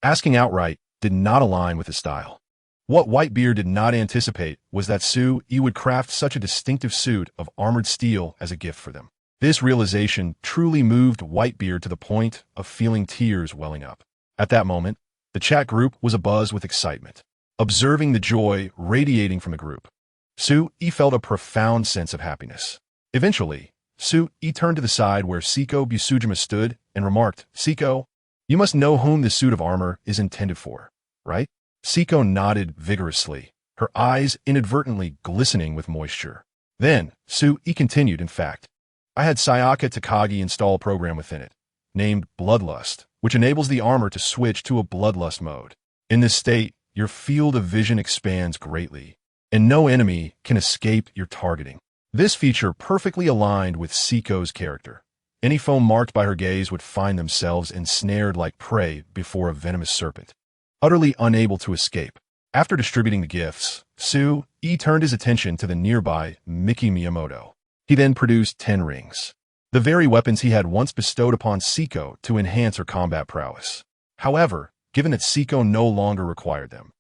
Asking outright did not align with his style. What Whitebeard did not anticipate was that Sui would craft such a distinctive suit of armored steel as a gift for them. This realization truly moved Whitebeard to the point of feeling tears welling up. At that moment, the chat group was abuzz with excitement. Observing the joy radiating from the group, Sui felt a profound sense of happiness. Eventually, Sui turned to the side where Siko Busujima stood and remarked, "Siko, you must know whom this suit of armor is intended for, right?" Siko nodded vigorously, her eyes inadvertently glistening with moisture. Then, Sui continued, "In fact, I had Sayaka Takagi install a program within it, named Bloodlust, which enables the armor to switch to a Bloodlust mode. In this state, your field of vision expands greatly, and no enemy can escape your targeting." This feature perfectly aligned with Siko's character. Any foe marked by her gaze would find themselves ensnared like prey before a venomous serpent, utterly unable to escape. After distributing the gifts, Sui turned his attention to the nearby Miki Miyamoto. He then produced 10 rings, the very weapons he had once bestowed upon Siko to enhance her combat prowess. However, given that Siko no longer required them,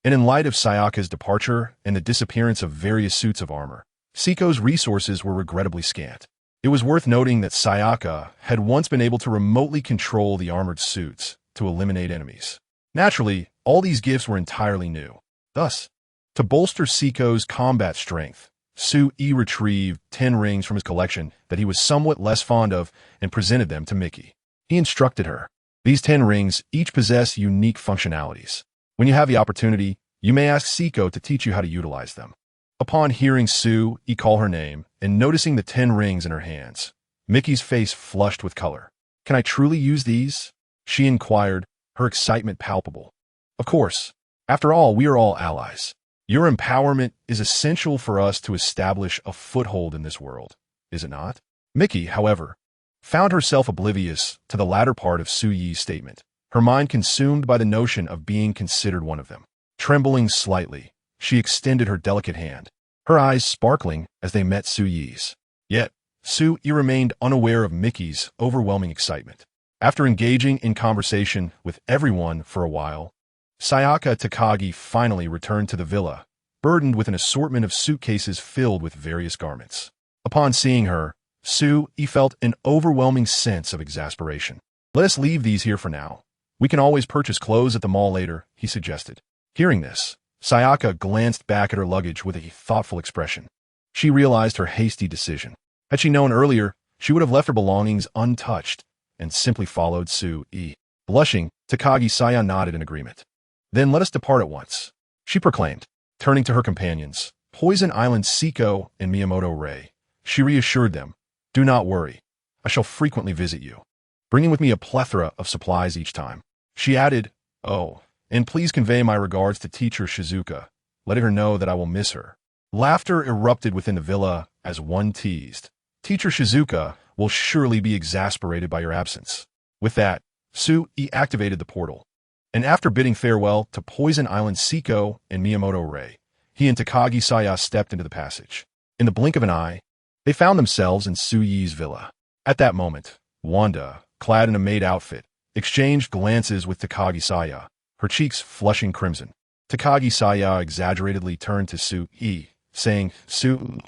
and in light of Sayaka's departure and the disappearance of various suits of armor, Siko's resources were regrettably scant. It was worth noting that Sayaka had once been able to remotely control the armored suits to eliminate enemies. Naturally, all these gifts were entirely new. Thus, to bolster Siko's combat strength, Su-e retrieved 10 rings from his collection that he was somewhat less fond of and presented them to Miki. He instructed her. These 10 rings each possess unique functionalities. When you have the opportunity, you may ask Siko to teach you how to utilize them. Upon hearing Su-e call her name and noticing the 10 rings in her hands, Miki's face flushed with color. "Can I truly use these?" she inquired, her excitement palpable. "Of course. After all, we are all allies. Your empowerment is essential for us to establish a foothold in this world, is it not?" Miki, however, found herself oblivious to the latter part of Su-yi's statement, her mind consumed by the notion of being considered one of them. Trembling slightly, she extended her delicate hand, her eyes sparkling as they met Su-yi's. Yet, Su-yi remained unaware of Miki's overwhelming excitement. After engaging in conversation with everyone for a while, Sayaka Takagi finally returned to the villa, burdened with an assortment of suitcases filled with various garments. Upon seeing her, Su-e felt an overwhelming sense of exasperation. "Let us leave these here for now. We can always purchase clothes at the mall later," he suggested. Hearing this, Sayaka glanced back at her luggage with a thoughtful expression. She realized her hasty decision. Had she known earlier, she would have left her belongings untouched and simply followed Su-e. Blushing, Takagi-saya nodded in agreement. "Then let us depart at once," she proclaimed. Turning to her companions, Poison Island Siko and Miyamoto Rei, she reassured them, "Do not worry. I shall frequently visit you, bringing with me a plethora of supplies each time." She added, "Oh, and please convey my regards to teacher Shizuka, letting her know that I will miss her." Laughter erupted within the villa as one teased, "Teacher Shizuka will surely be exasperated by your absence." With that, Su-e activated the portal, and after bidding farewell to Poison Island Siko and Miyamoto Rei, he and Takagi-saya stepped into the passage. In the blink of an eye, they found themselves in Su-yi's villa. At that moment, Wanda, clad in a maid outfit, exchanged glances with Takagi-saya, her cheeks flushing crimson. Takagi-saya exaggeratedly turned to Su-e, saying, "Su,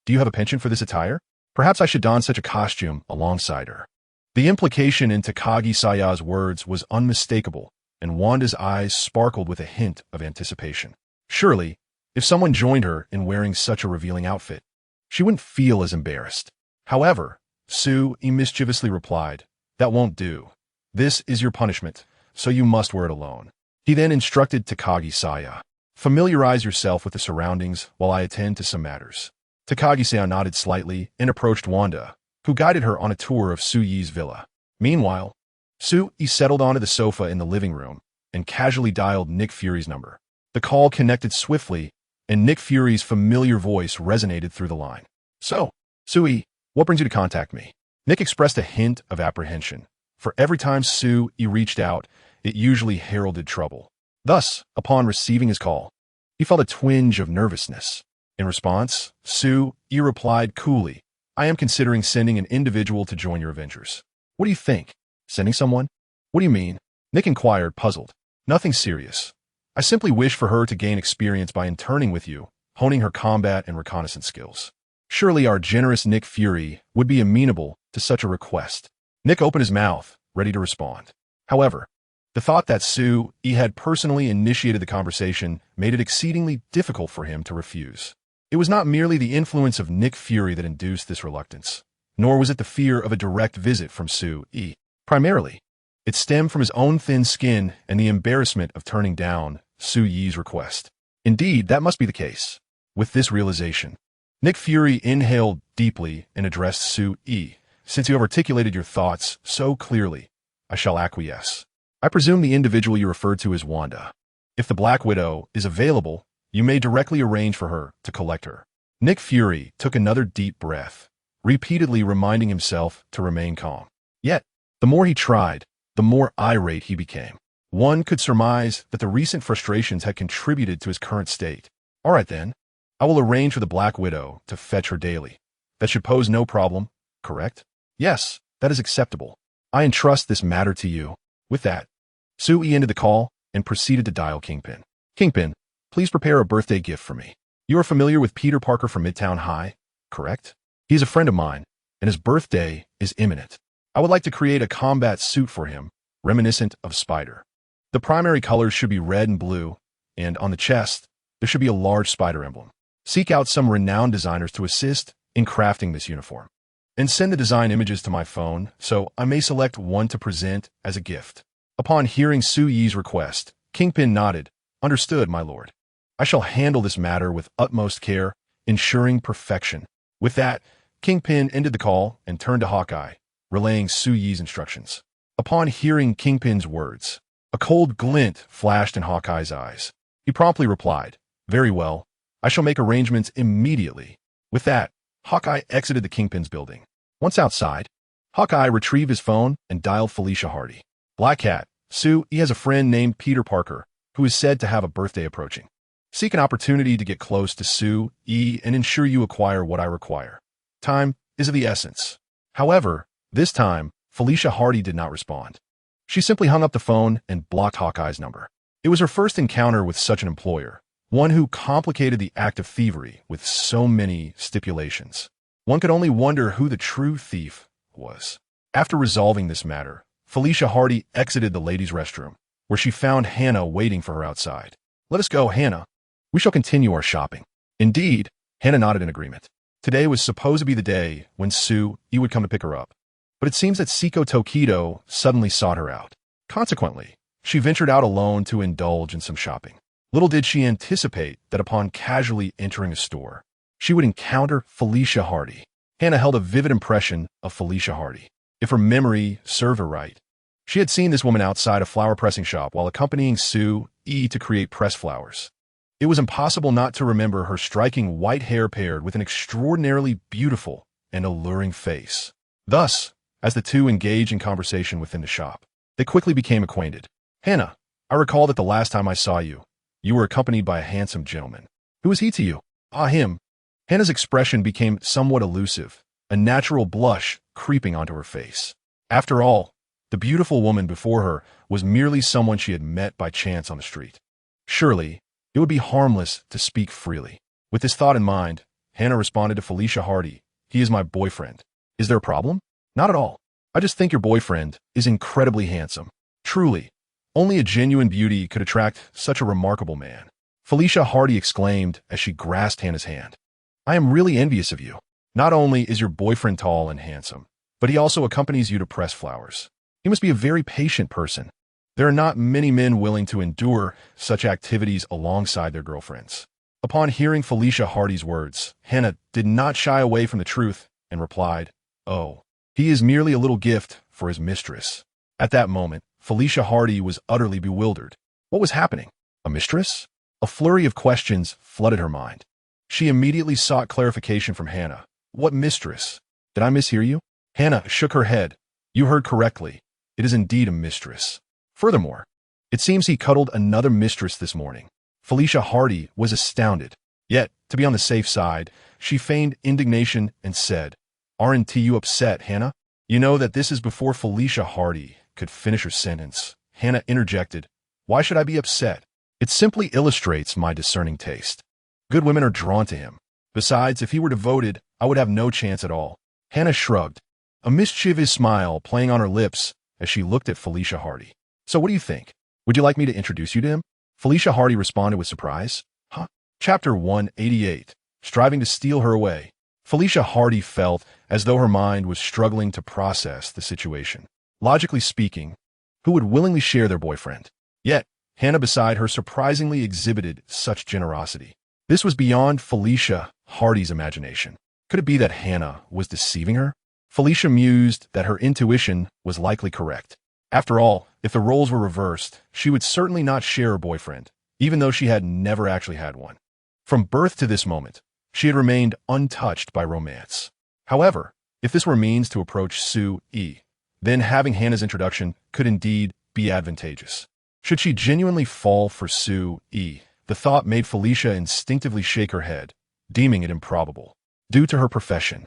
do you have a penchant for this attire? Perhaps I should don such a costume alongside her." The implication in Takagi-saya's words was unmistakable, and Wanda's eyes sparkled with a hint of anticipation. Surely, if someone joined her in wearing such a revealing outfit, she wouldn't feel as embarrassed. However, Su-e mischievously replied, "That won't do. This is your punishment, so you must wear it alone." He then instructed Takagi-saya, "Familiarize yourself with the surroundings while I attend to some matters." Takagi-saya nodded slightly and approached Wanda, who guided her on a tour of Su-yi's villa. Meanwhile, Su-e settled onto the sofa in the living room and casually dialed Nick Fury's number. The call connected swiftly, and Nick Fury's familiar voice resonated through the line. "So, Su-e, what brings you to contact me?" Nick expressed a hint of apprehension, for every time Su-e reached out, it usually heralded trouble. Thus, upon receiving his call, he felt a twinge of nervousness. In response, Su-e replied coolly, "I am considering sending an individual to join your Avengers." "What do you think? Sending someone? What do you mean?" Nick inquired, puzzled. "Nothing serious. I simply wish for her to gain experience by interning with you, honing her combat and reconnaissance skills." Surely our generous Nick Fury would be amenable to such a request. Nick opened his mouth, ready to respond. However, the thought that Su-e had personally initiated the conversation made it exceedingly difficult for him to refuse. It was not merely the influence of Nick Fury that induced this reluctance, nor was it the fear of a direct visit from Su-e. Primarily, it stemmed from his own thin skin and the embarrassment of turning down Su-yi's request. Indeed, that must be the case. With this realization, Nick Fury inhaled deeply and addressed Su-e. "Since you have articulated your thoughts so clearly, I shall acquiesce. I presume the individual you referred to is Wanda. If the Black Widow is available, you may directly arrange for her to collect her." Nick Fury took another deep breath, repeatedly reminding himself to remain calm. Yet, the more he tried, the more irate he became. One could surmise that the recent frustrations had contributed to his current state. "All right then, I will arrange for the Black Widow to fetch her daily. That should pose no problem, correct? Yes, that is acceptable. I entrust this matter to you. With that, Sui ended the call and proceeded to dial Kingpin. Kingpin, please prepare a birthday gift for me. You are familiar with Peter Parker from Midtown High, correct? He is a friend of mine, and his birthday is imminent. I would like to create a combat suit for him, reminiscent of Spider. The primary colors should be red and blue, and on the chest, there should be a large spider emblem. Seek out some renowned designers to assist in crafting this uniform, and send the design images to my phone so I may select one to present as a gift. Upon hearing Su Yi's request, Kingpin nodded. Understood, my lord. I shall handle this matter with utmost care, ensuring perfection. With that, Kingpin ended the call and turned to Hawkeye, relaying Su Yi's instructions. Upon hearing Kingpin's words, a cold glint flashed in Hawkeye's eyes. He promptly replied, Very well, I shall make arrangements immediately. With that, Hawkeye exited the Kingpin's building. Once outside, Hawkeye retrieved his phone and dialed Felicia Hardy. Black Cat, Sue, he has a friend named Peter Parker, who is said to have a birthday approaching. Seek an opportunity to get close to Sue E and ensure you acquire what I require. Time is of the essence. However, this time, Felicia Hardy did not respond. She simply hung up the phone and blocked Hawkeye's number. It was her first encounter with such an employer, one who complicated the act of thievery with so many stipulations. One could only wonder who the true thief was. After resolving this matter, Felicia Hardy exited the ladies' restroom, where she found Hannah waiting for her outside. Let us go, Hannah. We shall continue our shopping. Indeed, Hannah nodded in agreement. Today was supposed to be the day when Sue E would come to pick her up, but it seems that Seiko Tokido suddenly sought her out. Consequently, she ventured out alone to indulge in some shopping. Little did she anticipate that upon casually entering a store, she would encounter Felicia Hardy. Hannah held a vivid impression of Felicia Hardy. If her memory served her right, she had seen this woman outside a flower pressing shop while accompanying Sue E to create press flowers. It was impossible not to remember her striking white hair paired with an extraordinarily beautiful and alluring face. Thus, as the two engaged in conversation within the shop, they quickly became acquainted. Hannah, I recall that the last time I saw you, you were accompanied by a handsome gentleman. Who is he to you? Ah, him. Hannah's expression became somewhat elusive, a natural blush creeping onto her face. After all, the beautiful woman before her was merely someone she had met by chance on the street. Surely, it would be harmless to speak freely. With this thought in mind, Hannah responded to Felicia Hardy. He is my boyfriend. Is there a problem? Not at all. I just think your boyfriend is incredibly handsome. Truly, only a genuine beauty could attract such a remarkable man. Felicia Hardy exclaimed as she grasped Hannah's hand. I am really envious of you. Not only is your boyfriend tall and handsome, but he also accompanies you to press flowers. He must be a very patient person. There are not many men willing to endure such activities alongside their girlfriends. Upon hearing Felicia Hardy's words, Hannah did not shy away from the truth and replied, Oh, he is merely a little gift for his mistress. At that moment, Felicia Hardy was utterly bewildered. What was happening? A mistress? A flurry of questions flooded her mind. She immediately sought clarification from Hannah. What mistress? Did I mishear you? Hannah shook her head. You heard correctly. It is indeed a mistress. Furthermore, it seems he cuddled another mistress this morning. Felicia Hardy was astounded. Yet, to be on the safe side, she feigned indignation and said, Aren't you upset, Hannah? You know that this is before Felicia Hardy could finish her sentence. Hannah interjected, Why should I be upset? It simply illustrates my discerning taste. Good women are drawn to him. Besides, if he were devoted, I would have no chance at all. Hannah shrugged, a mischievous smile playing on her lips as she looked at Felicia Hardy. So what do you think? Would you like me to introduce you to him? Felicia Hardy responded with surprise. Huh? Chapter 188. Striving to steal her away. Felicia Hardy felt as though her mind was struggling to process the situation. Logically speaking, who would willingly share their boyfriend? Yet, Hannah beside her surprisingly exhibited such generosity. This was beyond Felicia Hardy's imagination. Could it be that Hannah was deceiving her? Felicia mused that her intuition was likely correct. After all, if the roles were reversed, she would certainly not share her boyfriend, even though she had never actually had one. From birth to this moment, she had remained untouched by romance. However, if this were a means to approach Sue E, then having Hannah's introduction could indeed be advantageous. Should she genuinely fall for Sue E, the thought made Felicia instinctively shake her head, deeming it improbable. Due to her profession,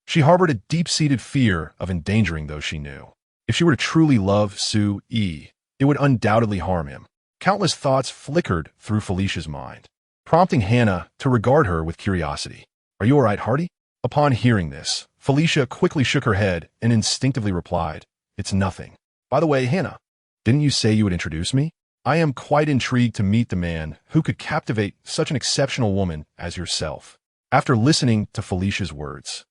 She harbored a deep-seated fear of endangering those she knew. If she were to truly love Su-yi, it would undoubtedly harm him. Countless thoughts flickered through Felicia's mind, prompting Hannah to regard her with curiosity. "Are you all right, Hardy?" Upon hearing this, Felicia quickly shook her head and instinctively replied, "It's nothing. By the way, Hannah, didn't you say you would introduce me? I am quite intrigued to meet the man who could captivate such an exceptional woman as yourself." After listening to Felicia's words,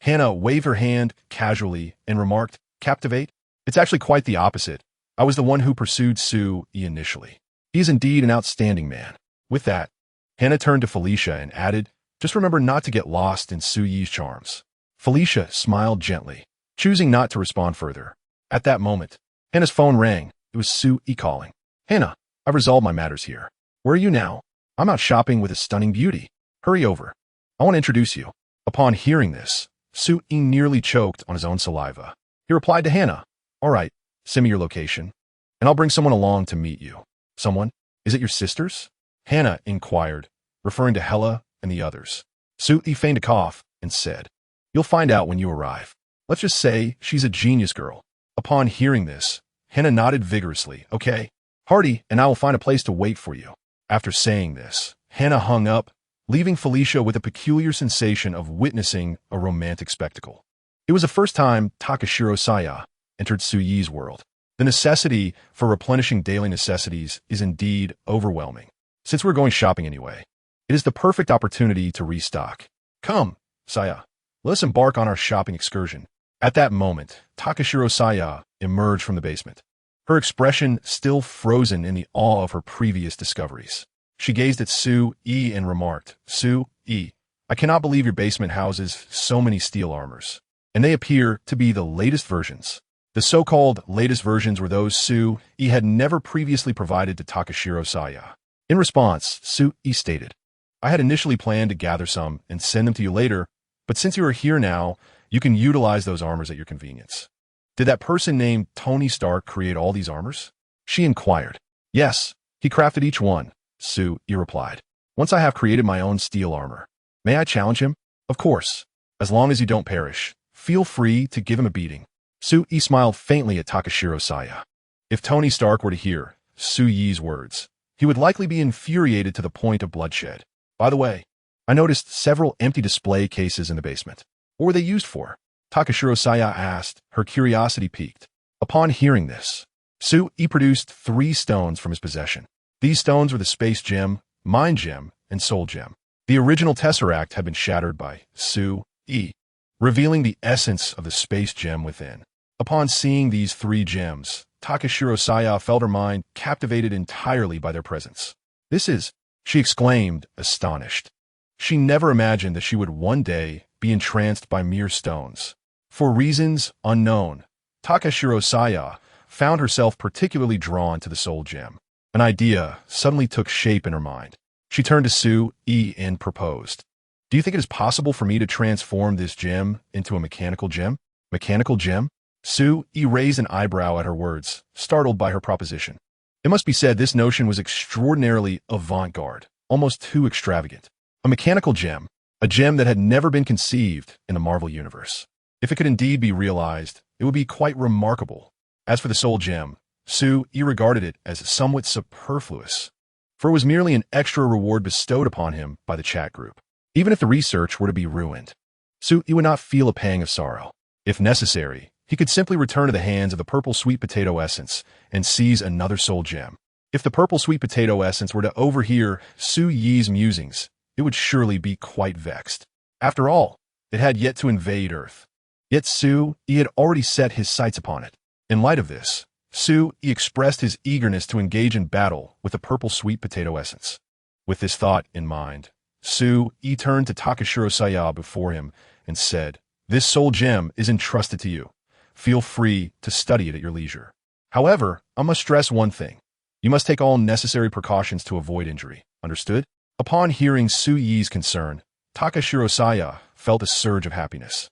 Hannah waved her hand casually and remarked, "Captivate? It's actually quite the opposite. I was the one who pursued Su-yi initially. He is indeed an outstanding man." With that, Hannah turned to Felicia and added, "Just remember not to get lost in Su-yi's charms." Felicia smiled gently, choosing not to respond further. At that moment, Hannah's phone rang. It was Su-yi calling. "Hannah, I've resolved my matters here. Where are you now?" "I'm out shopping with a stunning beauty. Hurry over. I want to introduce you." Upon hearing this, Su-yi nearly choked on his own saliva. He replied to Hannah, "All right, send me your location, and I'll bring someone along to meet you." "Someone? Is it your sisters?" Hannah inquired, referring to Hella and the others. Su-yi feigned a cough and said, "You'll find out when you arrive. Let's just say she's a genius girl." Upon hearing this, Hannah nodded vigorously. "Okay, Hardy and I will find a place to wait for you." After saying this, Hannah hung up, leaving Felicia with a peculiar sensation of witnessing a romantic spectacle. It was the first time Takashiro Saya entered Su-yi's world. The necessity for replenishing daily necessities is indeed overwhelming. Since we're going shopping anyway, it is the perfect opportunity to restock. "Come, Saya, let us embark on our shopping excursion." At that moment, Takashiro Saya emerged from the basement, her expression still frozen in the awe of her previous discoveries. She gazed at Su-yi and remarked, "Su-yi, I cannot believe your basement houses so many steel armors, and they appear to be the latest versions." The so-called latest versions were those Su-yi had never previously provided to Takashiro Saya. In response, Su-yi stated, "I had initially planned to gather some and send them to you later, but since you are here now, you can utilize those armors at your convenience." "Did that person named Tony Stark create all these armors?" she inquired. "Yes, he crafted each one," Su-yi replied. "Once I have created my own steel armor, may I challenge him?" "Of course, as long as you don't perish. Feel free to give him a beating." Su-yi smiled faintly at Takashiro Saya. If Tony Stark were to hear Su-yi's words, he would likely be infuriated to the point of bloodshed. "By the way, I noticed several empty display cases in the basement. What were they used for?" Takashiro Saya asked, her curiosity piqued. Upon hearing this, Su-yi produced 3 stones from his possession. These stones were the Space Gem, Mind Gem, and Soul Gem. The original Tesseract had been shattered by Su-yi, revealing the essence of the Space Gem within. Upon seeing these 3 gems, Takashiro Saya felt her mind captivated entirely by their presence. "This is," she exclaimed, astonished. She never imagined that she would one day be entranced by mere stones. For reasons unknown, Takashiro Saya found herself particularly drawn to the Soul Gem. An idea suddenly took shape in her mind. She turned to Su-yi and proposed, "Do you think it is possible for me to transform this gem into a mechanical gem?" "Mechanical gem?" Su-yi raised an eyebrow at her words, startled by her proposition. It must be said this notion was extraordinarily avant-garde, almost too extravagant. A mechanical gem, a gem that had never been conceived in the Marvel Universe. If it could indeed be realized, it would be quite remarkable. As for the Soul Gem, Su-yi regarded it as somewhat superfluous, for it was merely an extra reward bestowed upon him by the chat group. Even if the research were to be ruined, Su-yi would not feel a pang of sorrow. If necessary, he could simply return to the hands of the purple sweet potato essence and seize another Soul Gem. If the purple sweet potato essence were to overhear Su-yi's musings, it would surely be quite vexed. After all, it had yet to invade Earth. Yet Su-yi had already set his sights upon it. In light of this, Su-yi expressed his eagerness to engage in battle with the purple sweet potato essence. With this thought in mind, Su-yi turned to Takashiro Saya before him and said, "This Soul Gem is entrusted to you. Feel free to study it at your leisure. However, I must stress one thing. You must take all necessary precautions to avoid injury. Understood?" Upon hearing Su-yi's concern, Takashiro Saya felt a surge of happiness.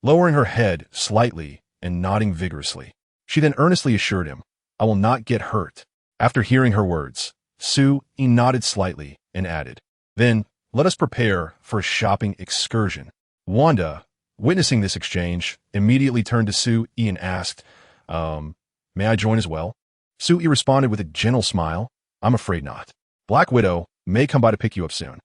Lowering her head slightly and nodding vigorously, she then earnestly assured him, "I will not get hurt." After hearing her words, Su-yi nodded slightly and added, "Then, let us prepare for a shopping excursion." Wanda, witnessing this exchange, immediately turned to Sui and asked, may I join as well? Sui responded with a gentle smile, I'm afraid not. Black Widow may come by to pick you up soon.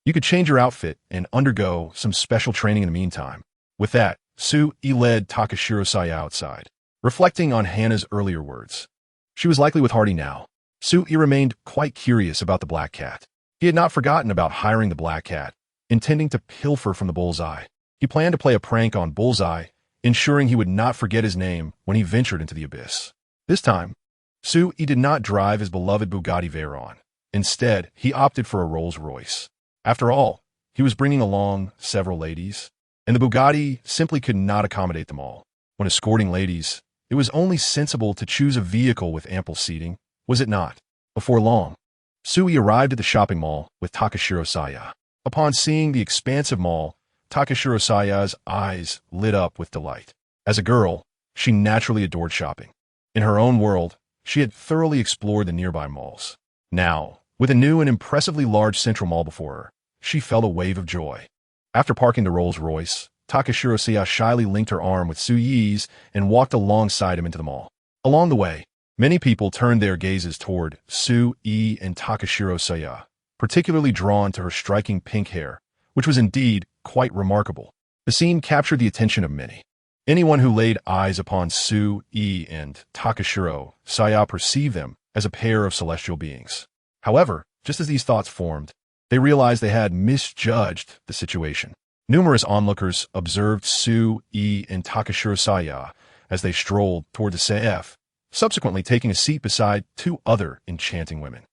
You could change your outfit and undergo some special training in the meantime. With that, Sui led Takashiro Saya outside, reflecting on Hana's earlier words. She was likely with Hardy now. Sui remained quite curious about the Black Cat. He had not forgotten about hiring the Black Cat, intending to pilfer from the Bullseye. He planned to play a prank on Bullseye, ensuring he would not forget his name when he ventured into the abyss. This time, Sui did not drive his beloved Bugatti Veyron. Instead, he opted for a Rolls-Royce. After all, he was bringing along several ladies, and the Bugatti simply could not accommodate them all. When escorting ladies, it was only sensible to choose a vehicle with ample seating, was it not? Before long, Sui arrived at the shopping mall with Takashiro Saya. Upon seeing the expansive mall, Takashiro Saya's eyes lit up with delight. As a girl, she naturally adored shopping. In her own world, she had thoroughly explored the nearby malls. Now, with a new and impressively large central mall before her, she felt a wave of joy. After parking the Rolls-Royce, Takashiro Saya shyly linked her arm with Sui's and walked alongside him into the mall. Along the way, many people turned their gazes toward Sui and Takashiro Saya, particularly drawn to her striking pink hair, which was indeed quite remarkable. The scene captured the attention of many. Anyone who laid eyes upon Sui and Takashiro Saya perceived them as a pair of celestial beings. However, just as these thoughts formed, they realized they had misjudged the situation. Numerous onlookers observed Sui and Takashiro Saya as they strolled toward the CF, subsequently taking a seat beside two other enchanting women.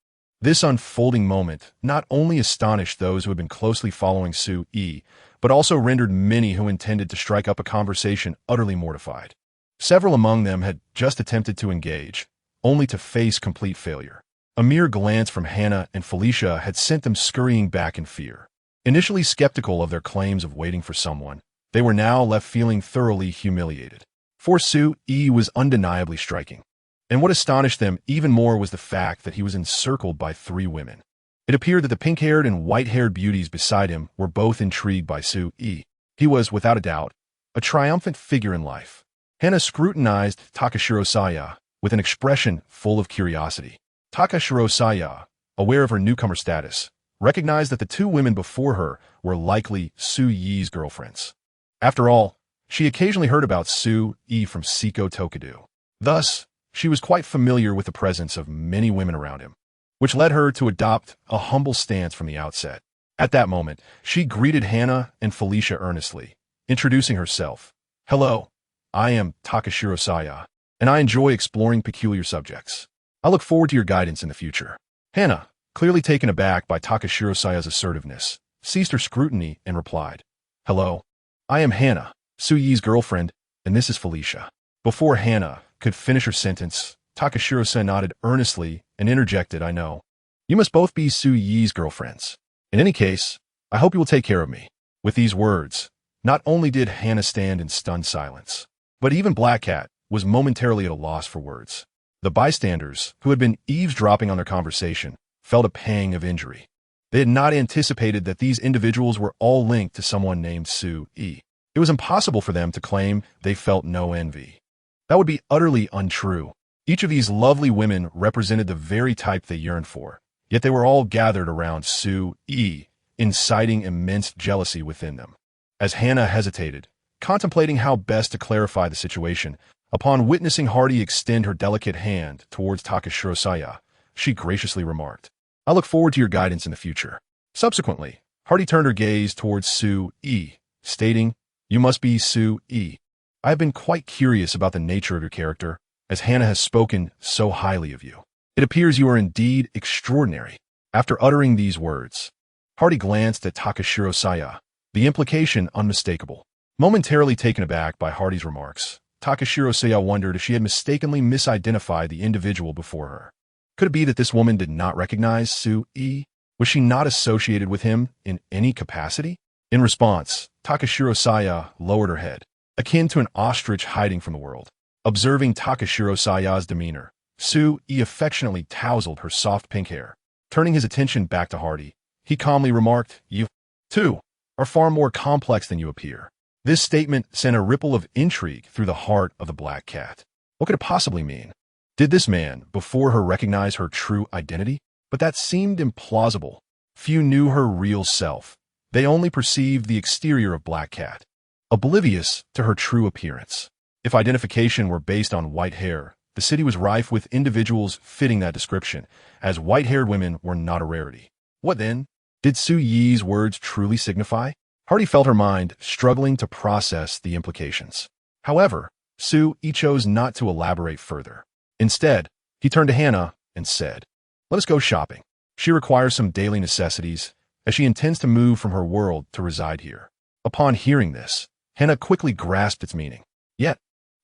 This unfolding moment not only astonished those who had been closely following Sui, but also rendered many who intended to strike up a conversation utterly mortified. Several among them had just attempted to engage, only to face complete failure. A mere glance from Hana and Felicia had sent them scurrying back in fear. Initially skeptical of their claims of waiting for someone, they were now left feeling thoroughly humiliated. For Sui was undeniably striking. And what astonished them even more was the fact that he was encircled by three women. It appeared that the pink-haired and white-haired beauties beside him were both intrigued by Sui. He was, without a doubt, a triumphant figure in life. Hana scrutinized Takashiro Saya with an expression full of curiosity. Takashiro Saya, aware of her newcomer status, recognized that the two women before her were likely Sui's girlfriends. After all, she occasionally heard about Sui from Seiko Tokudo. Thus, she was quite familiar with the presence of many women around him, which led her to adopt a humble stance from the outset. At that moment, she greeted Hana and Felicia earnestly, introducing herself. Hello, I am Takashiro Saya, and I enjoy exploring peculiar subjects. I look forward to your guidance in the future. Hana, clearly taken aback by Takashiro Saya's assertiveness, ceased her scrutiny and replied, Hello, I am Hana, Sui's girlfriend, and this is Felicia. Before Hana could finish her sentence, Takashiro Saya nodded earnestly and interjected, I know. You must both be Sui's girlfriends. In any case, I hope you will take care of me. With these words, not only did Hana stand in stunned silence, but even Black Cat was momentarily at a loss for words. The bystanders, who had been eavesdropping on their conversation, felt a pang of injury. They had not anticipated that these individuals were all linked to someone named Sui. It was impossible for them to claim they felt no envy. That would be utterly untrue. Each of these lovely women represented the very type they yearned for, yet they were all gathered around Sui, inciting immense jealousy within them. As Hana hesitated, contemplating how best to clarify the situation, upon witnessing Hardy extend her delicate hand towards Takashiro Saya, she graciously remarked, I look forward to your guidance in the future. Subsequently, Hardy turned her gaze towards Sui, stating, You must be Sui. I have been quite curious about the nature of your character, as Hana has spoken so highly of you. It appears you are indeed extraordinary. After uttering these words, Hardy glanced at Takashiro Saya, the implication unmistakable. Momentarily taken aback by Hardy's remarks, Takashiro Saya wondered if she had mistakenly misidentified the individual before her. Could it be that this woman did not recognize Sui? Was she not associated with him in any capacity? In response, Takashiro Saya lowered her head, akin to an ostrich hiding from the world. Observing Takashiro Saya's demeanor, Sui affectionately tousled her soft pink hair. Turning his attention back to Hardy, he calmly remarked, You, too, are far more complex than you appear. This statement sent a ripple of intrigue through the heart of the black cat. What could it possibly mean? Did this man, before her, recognize her true identity? But that seemed implausible. Few knew her real self. They only perceived the exterior of Black Cat, oblivious to her true appearance. If identification were based on white hair, the city was rife with individuals fitting that description, as white-haired women were not a rarity. What then? Did Su Yi's words truly signify? Hardy felt her mind struggling to process the implications. However, Su Yi chose not to elaborate further. Instead, he turned to Hannah and said, "Let us go shopping. She requires some daily necessities, as she intends to move from her world to reside here." Upon hearing this, Hannah quickly grasped its meaning. Yet,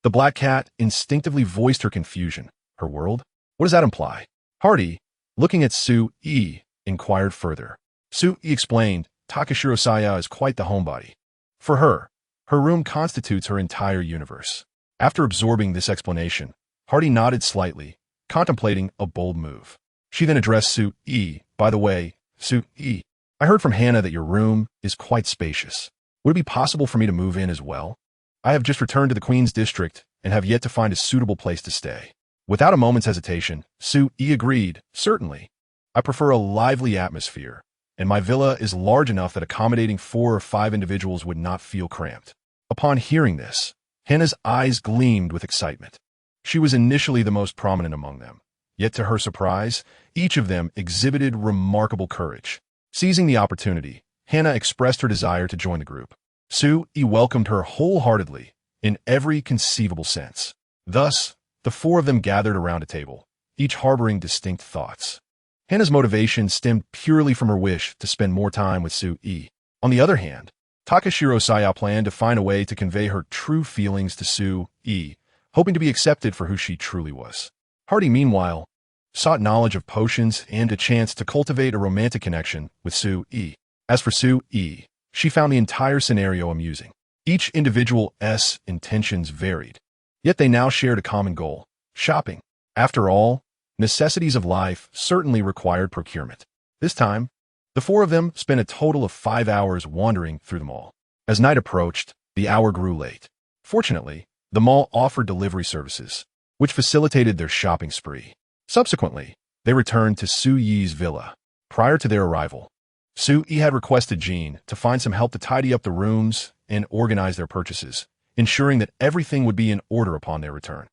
the black cat instinctively voiced her confusion. Her world? What does that imply? Hardy, looking at Su Yi, inquired further. Su Yi explained, Takashiro Saya is quite the homebody. For her room constitutes her entire universe. After absorbing this explanation, Hardy nodded slightly, contemplating a bold move. She then addressed Su Yi. "By the way, Su Yi, I heard from Hannah that your room is quite spacious. Would it be possible for me to move in as well? I have just returned to the Queen's District and have yet to find a suitable place to stay." Without a moment's hesitation, Su Yi agreed, "Certainly. I prefer a lively atmosphere, and my villa is large enough that accommodating 4 or 5 individuals would not feel cramped." Upon hearing this, Hannah's eyes gleamed with excitement. She was initially the most prominent among them, yet to her surprise, each of them exhibited remarkable courage. Seizing the opportunity, Hannah expressed her desire to join the group. Su Yi welcomed her wholeheartedly, in every conceivable sense. Thus, the 4 of them gathered around a table, each harboring distinct thoughts. Hannah's motivation stemmed purely from her wish to spend more time with Su Yi. On the other hand, Takashiro Saya planned to find a way to convey her true feelings to Su Yi, hoping to be accepted for who she truly was. Hardy, meanwhile, sought knowledge of potions and a chance to cultivate a romantic connection with Su Yi. As for Su Yi, she found the entire scenario amusing. Each individual's intentions varied, yet they now shared a common goal: shopping. After all, necessities of life certainly required procurement. This time, the 4 of them spent a total of 5 hours wandering through the mall. As night approached, the hour grew late. Fortunately, the mall offered delivery services, which facilitated their shopping spree. Subsequently, they returned to Su Yi's villa. Prior to their arrival, Su Yi had requested Jean to find some help to tidy up the rooms and organize their purchases, ensuring that everything would be in order upon their return.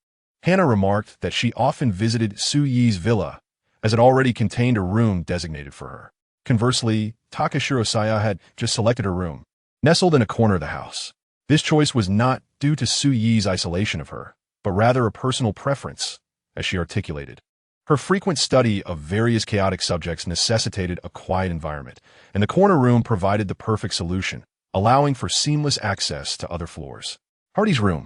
Hannah remarked that she often visited Su Yi's villa, as it already contained a room designated for her. Conversely, Takashiro Saya had just selected her room, nestled in a corner of the house. This choice was not due to Su Yi's isolation of her, but rather a personal preference, as she articulated. Her frequent study of various chaotic subjects necessitated a quiet environment, and the corner room provided the perfect solution, allowing for seamless access to other floors. Hardy's room,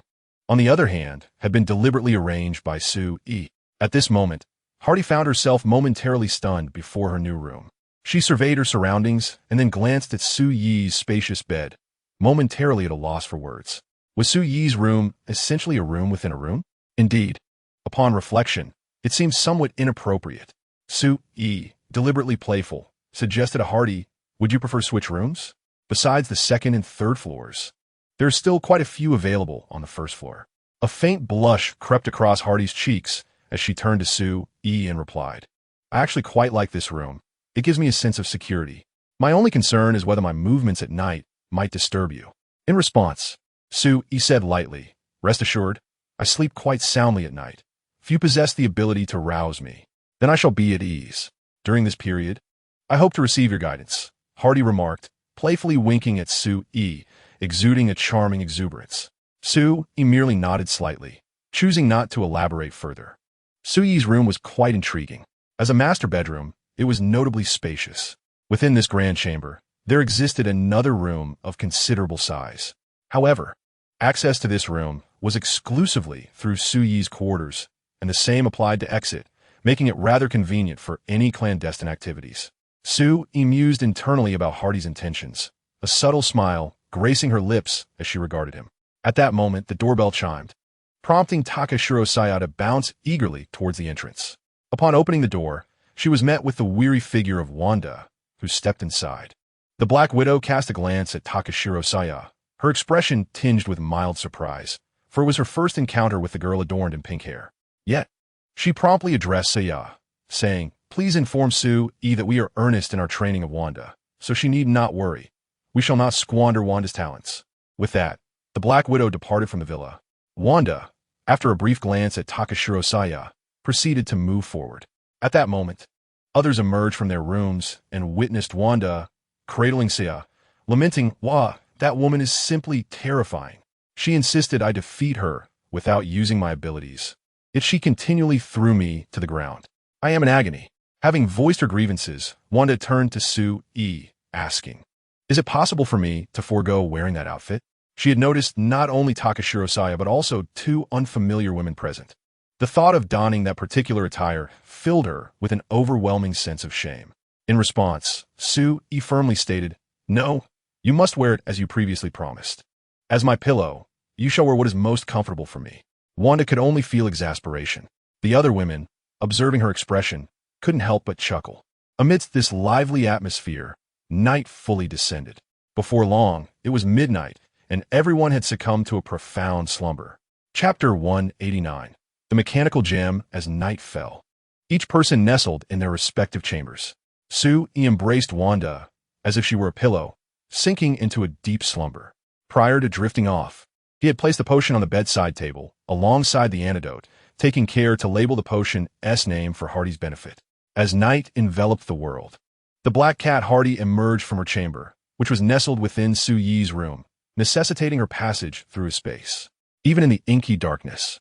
on the other hand, had been deliberately arranged by Su Yi. At this moment, Hardy found herself momentarily stunned before her new room. She surveyed her surroundings and then glanced at Su Yi's spacious bed, momentarily at a loss for words. Was Su Yi's room essentially a room within a room? Indeed, upon reflection, it seemed somewhat inappropriate. Su Yi, deliberately playful, suggested to Hardy, "Would you prefer switch rooms? Besides the 2nd and 3rd floors, there are still quite a few available on the 1st floor." A faint blush crept across Hardy's cheeks as she turned to Su Yi and replied, "I actually quite like this room. It gives me a sense of security. My only concern is whether my movements at night might disturb you." In response, Su Yi said lightly, "Rest assured, I sleep quite soundly at night. If you possess the ability to rouse me, then I shall be at ease. During this period, I hope to receive your guidance," Hardy remarked, playfully winking at Su Yi, exuding a charming exuberance. Su Yi merely nodded slightly, choosing not to elaborate further. Su Yi's room was quite intriguing. As a master bedroom, it was notably spacious. Within this grand chamber, there existed another room of considerable size. However, access to this room was exclusively through Su Yi's quarters, and the same applied to exit, making it rather convenient for any clandestine activities. Su Yi mused internally about Hardy's intentions, a subtle smile gracing her lips as she regarded him. At that moment, the doorbell chimed, prompting Takashiro Saya to bounce eagerly towards the entrance. Upon opening the door, she was met with the weary figure of Wanda, who stepped inside. The Black Widow cast a glance at Takashiro Saya, her expression tinged with mild surprise, for it was her first encounter with the girl adorned in pink hair. Yet, she promptly addressed Saya, saying, "Please inform Su-e that we are earnest in our training of Wanda, so she need not worry. We shall not squander Wanda's talents." With that, the Black Widow departed from the villa. Wanda, after a brief glance at Takashiro Saya, proceeded to move forward. At that moment, others emerged from their rooms and witnessed Wanda cradling Saya, lamenting, "Wah, that woman is simply terrifying. She insisted I defeat her without using my abilities. Yet she continually threw me to the ground. I am in agony." Having voiced her grievances, Wanda turned to Su-e, asking, "Is it possible for me to forego wearing that outfit?" She had noticed not only Takashiro Saya but also two unfamiliar women present. The thought of donning that particular attire filled her with an overwhelming sense of shame. In response, Su-e firmly stated, "No, you must wear it as you previously promised. As my pillow, you shall wear what is most comfortable for me." Wanda could only feel exasperation. The other women, observing her expression, couldn't help but chuckle. Amidst this lively atmosphere, night fully descended. Before long, it was midnight, and everyone had succumbed to a profound slumber. Chapter 189. The Mechanical Gem as Night Fell. Each person nestled in their respective chambers. Su-e embraced Wanda as if she were a pillow, sinking into a deep slumber. Prior to drifting off, he had placed the potion on the bedside table, alongside the antidote, taking care to label the potion's name for Hardy's benefit. As night enveloped the world, the black cat Hardy emerged from her chamber, which was nestled within Su-e's room, necessitating her passage through a space. Even in the inky darkness,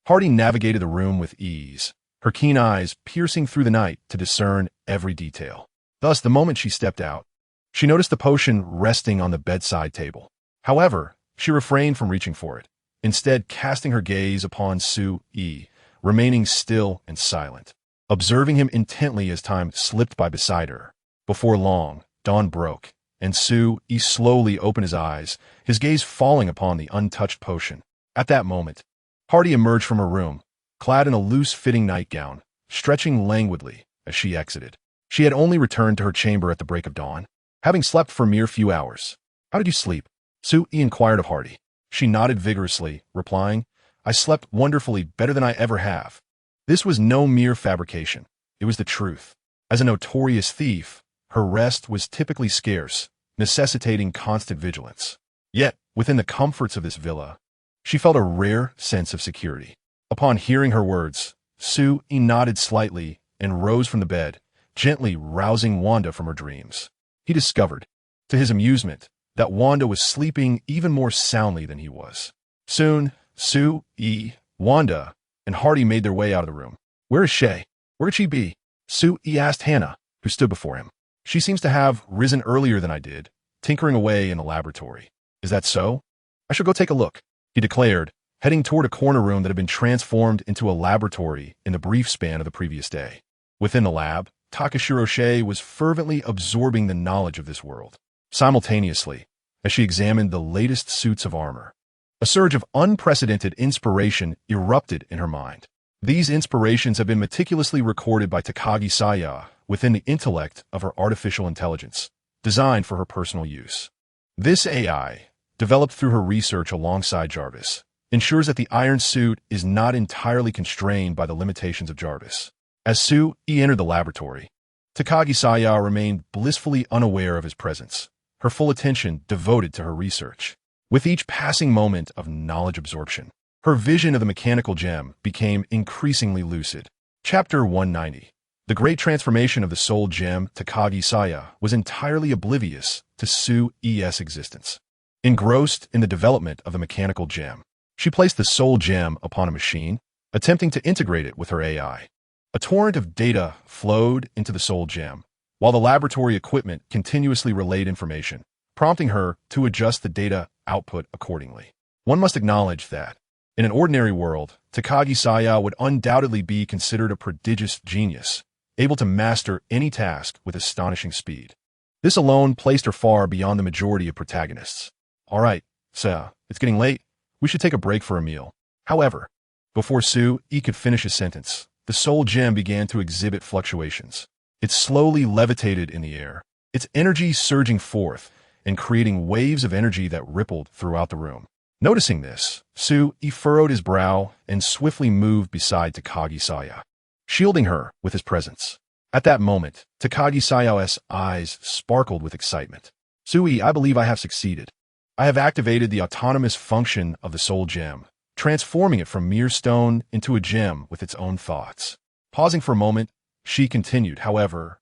Hardy navigated the room with ease, her keen eyes piercing through the night to discern every detail. Thus, the moment she stepped out, she noticed the potion resting on the bedside table. However, she refrained from reaching for it, instead casting her gaze upon Su-e, remaining still and silent, observing him intently as time slipped by beside her. Before long, dawn broke, and Su-e slowly opened his eyes, his gaze falling upon the untouched potion. At that moment, Hardy emerged from her room, clad in a loose-fitting nightgown, stretching languidly as she exited. She had only returned to her chamber at the break of dawn, having slept for a mere few hours. "How did you sleep?" Su-e inquired of Hardy. She nodded vigorously, replying, "I slept wonderfully, better than I ever have." This was no mere fabrication. It was the truth. As a notorious thief, her rest was typically scarce, necessitating constant vigilance. Yet, within the comforts of this villa, she felt a rare sense of security. Upon hearing her words, Su-e nodded slightly and rose from the bed, gently rousing Wanda from her dreams. He discovered, to his amusement, that Wanda was sleeping even more soundly than he was. Soon, Su-e, Wanda, and Hardy made their way out of the room. "Where is Shay? Where could she be?" Su-e asked Hannah, who stood before him. "She seems to have risen earlier than I did, tinkering away in the laboratory." "Is that so? I shall go take a look," he declared, heading toward a corner room that had been transformed into a laboratory in the brief span of the previous day. Within the lab, Takashiro Shay was fervently absorbing the knowledge of this world. Simultaneously, as she examined the latest suits of armor, a surge of unprecedented inspiration erupted in her mind. These inspirations have been meticulously recorded by Takagi Saya within the intellect of her artificial intelligence, designed for her personal use. This AI, developed through her research alongside Jarvis, ensures that the iron suit is not entirely constrained by the limitations of Jarvis. As Su-e entered the laboratory, Takagi Saya remained blissfully unaware of his presence, her full attention devoted to her research. With each passing moment of knowledge absorption, her vision of the mechanical gem became increasingly lucid. Chapter 190. The great transformation of the soul gem. Takagi Saya was entirely oblivious to Su-e's existence. Engrossed in the development of the mechanical gem, she placed the soul gem upon a machine, attempting to integrate it with her AI. A torrent of data flowed into the soul gem, while the laboratory equipment continuously relayed information, prompting her to adjust the data output accordingly. One must acknowledge that, in an ordinary world, Takagi Saya would undoubtedly be considered a prodigious genius, able to master any task with astonishing speed. This alone placed her far beyond the majority of protagonists. "All right, Saya, it's getting late. We should take a break for a meal." However, before Su-e could finish his sentence, the soul gem began to exhibit fluctuations. It slowly levitated in the air, its energy surging forth, and creating waves of energy that rippled throughout the room. Noticing this, Su-e furrowed his brow and swiftly moved beside Takagi Saya, shielding her with his presence. At that moment, Takagi Saya's eyes sparkled with excitement. Su-e, I believe I have succeeded. I have activated the autonomous function of the soul gem, transforming it from mere stone into a gem with its own thoughts. Pausing for a moment, she continued, however,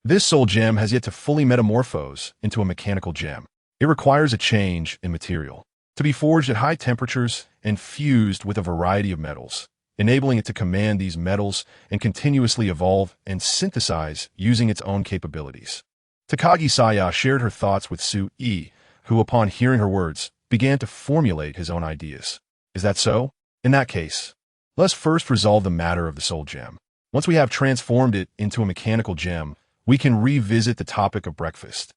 this soul gem has yet to fully metamorphose into a mechanical gem. It requires a change in material to be forged at high temperatures and fused with a variety of metals, enabling it to command these metals and continuously evolve and synthesize using its own capabilities. Takagi Saya shared her thoughts with Su-e, who, upon hearing her words, began to formulate his own ideas. Is that so? In that case, let's first resolve the matter of the soul gem. Once we have transformed it into a mechanical gem, we can revisit the topic of breakfast.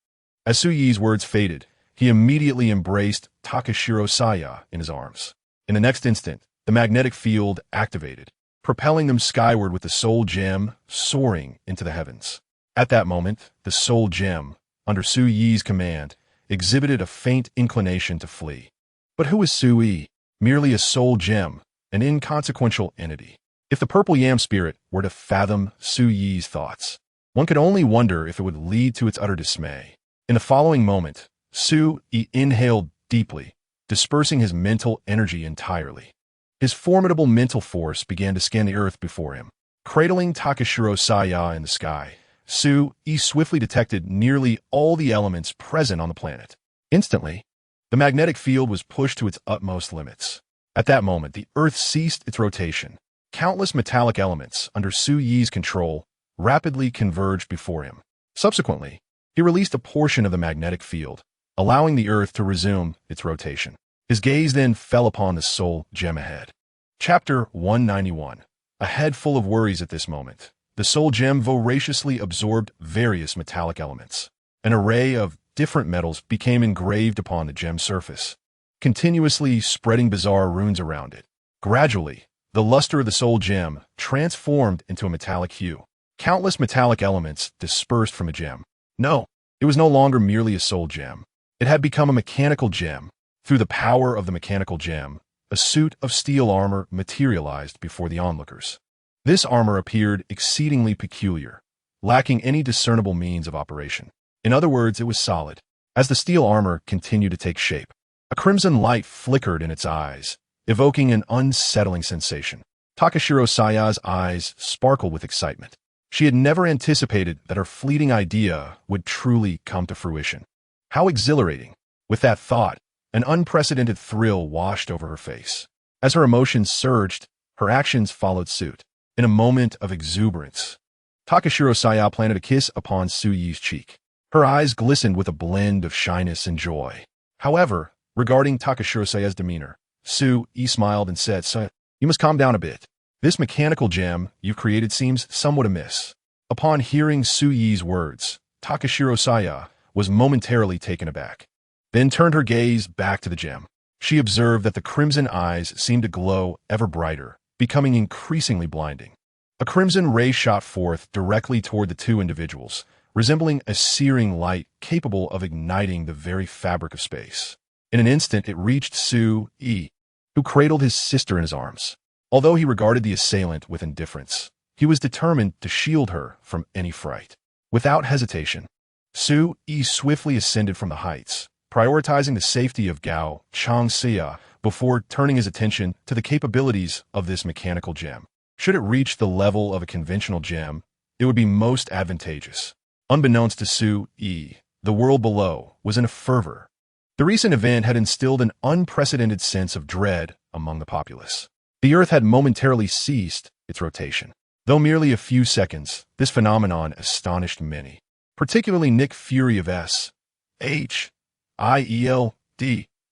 As Su-e's words faded, he immediately embraced Takashiro Saya in his arms. In the next instant, the magnetic field activated, propelling them skyward with the soul gem soaring into the heavens. At that moment, the soul gem, under Su-e's command, exhibited a faint inclination to flee. But who is Su-e? Merely a soul gem, an inconsequential entity. If the purple yam spirit were to fathom Su-e's thoughts, one could only wonder if it would lead to its utter dismay. In the following moment, Su-e inhaled deeply, dispersing his mental energy entirely. His formidable mental force began to scan the earth before him. Cradling Takashiro Saya in the sky, Su-e swiftly detected nearly all the elements present on the planet. Instantly, the magnetic field was pushed to its utmost limits. At that moment, the earth ceased its rotation. Countless metallic elements under Su-e's control rapidly converged before him. Subsequently, he released a portion of the magnetic field, allowing the earth to resume its rotation. His gaze then fell upon the soul gem ahead. Chapter 191. A head full of worries at this moment, the soul gem voraciously absorbed various metallic elements. An array of different metals became engraved upon the gem's surface, continuously spreading bizarre runes around it. Gradually, the luster of the soul gem transformed into a metallic hue. Countless metallic elements dispersed from a gem. No, it was no longer merely a soul gem. It had become a mechanical gem. Through the power of the mechanical gem, a suit of steel armor materialized before the onlookers. This armor appeared exceedingly peculiar, lacking any discernible means of operation. In other words, it was solid. As the steel armor continued to take shape, a crimson light flickered in its eyes, evoking an unsettling sensation. Takashiro Saya's eyes sparkled with excitement. She had never anticipated that her fleeting idea would truly come to fruition. How exhilarating! With that thought, an unprecedented thrill washed over her face. As her emotions surged, her actions followed suit. In a moment of exuberance, Takashiro Saya planted a kiss upon Su-e's cheek. Her eyes glistened with a blend of shyness and joy. However, regarding Takashiro Saya's demeanor, Su-e smiled and said, "Saya, you must calm down a bit. This mechanical gem you've created seems somewhat amiss." Upon hearing Su-e's words, Takashiro Saya was momentarily taken aback, then turned her gaze back to the gem. She observed that the crimson eyes seemed to glow ever brighter, becoming increasingly blinding. A crimson ray shot forth directly toward the two individuals, resembling a searing light capable of igniting the very fabric of space. In an instant, it reached Su-e, who cradled his sister in his arms. Although he regarded the assailant with indifference, he was determined to shield her from any fright. Without hesitation, Su-e swiftly ascended from the heights, prioritizing the safety of Gao Changxia before turning his attention to the capabilities of this mechanical gem. Should it reach the level of a conventional gem, it would be most advantageous. Unbeknownst to Su-e, the world below was in a fervor. The recent event had instilled an unprecedented sense of dread among the populace. The Earth had momentarily ceased its rotation. Though merely a few seconds, this phenomenon astonished many, particularly Nick Fury of S.H.I.E.L.D.,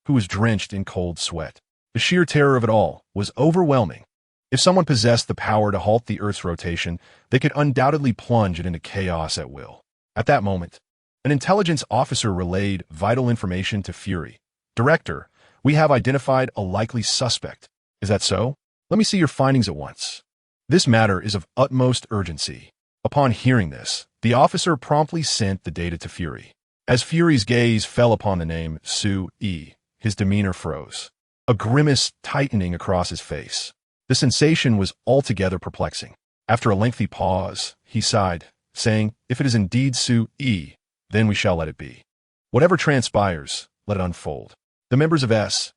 who was drenched in cold sweat. The sheer terror of it all was overwhelming. If someone possessed the power to halt the Earth's rotation, they could undoubtedly plunge it into chaos at will. At that moment, an intelligence officer relayed vital information to Fury. "Director, we have identified a likely suspect." "Is that so? Let me see your findings at once." "This matter is of utmost urgency." Upon hearing this, the officer promptly sent the data to Fury. As Fury's gaze fell upon the name Su-E, his demeanor froze, a grimace tightening across his face. The sensation was altogether perplexing. After a lengthy pause, he sighed, saying, "If it is indeed Su-E, then we shall let it be. Whatever transpires, let it unfold." The members of S.H.I.E.L.D.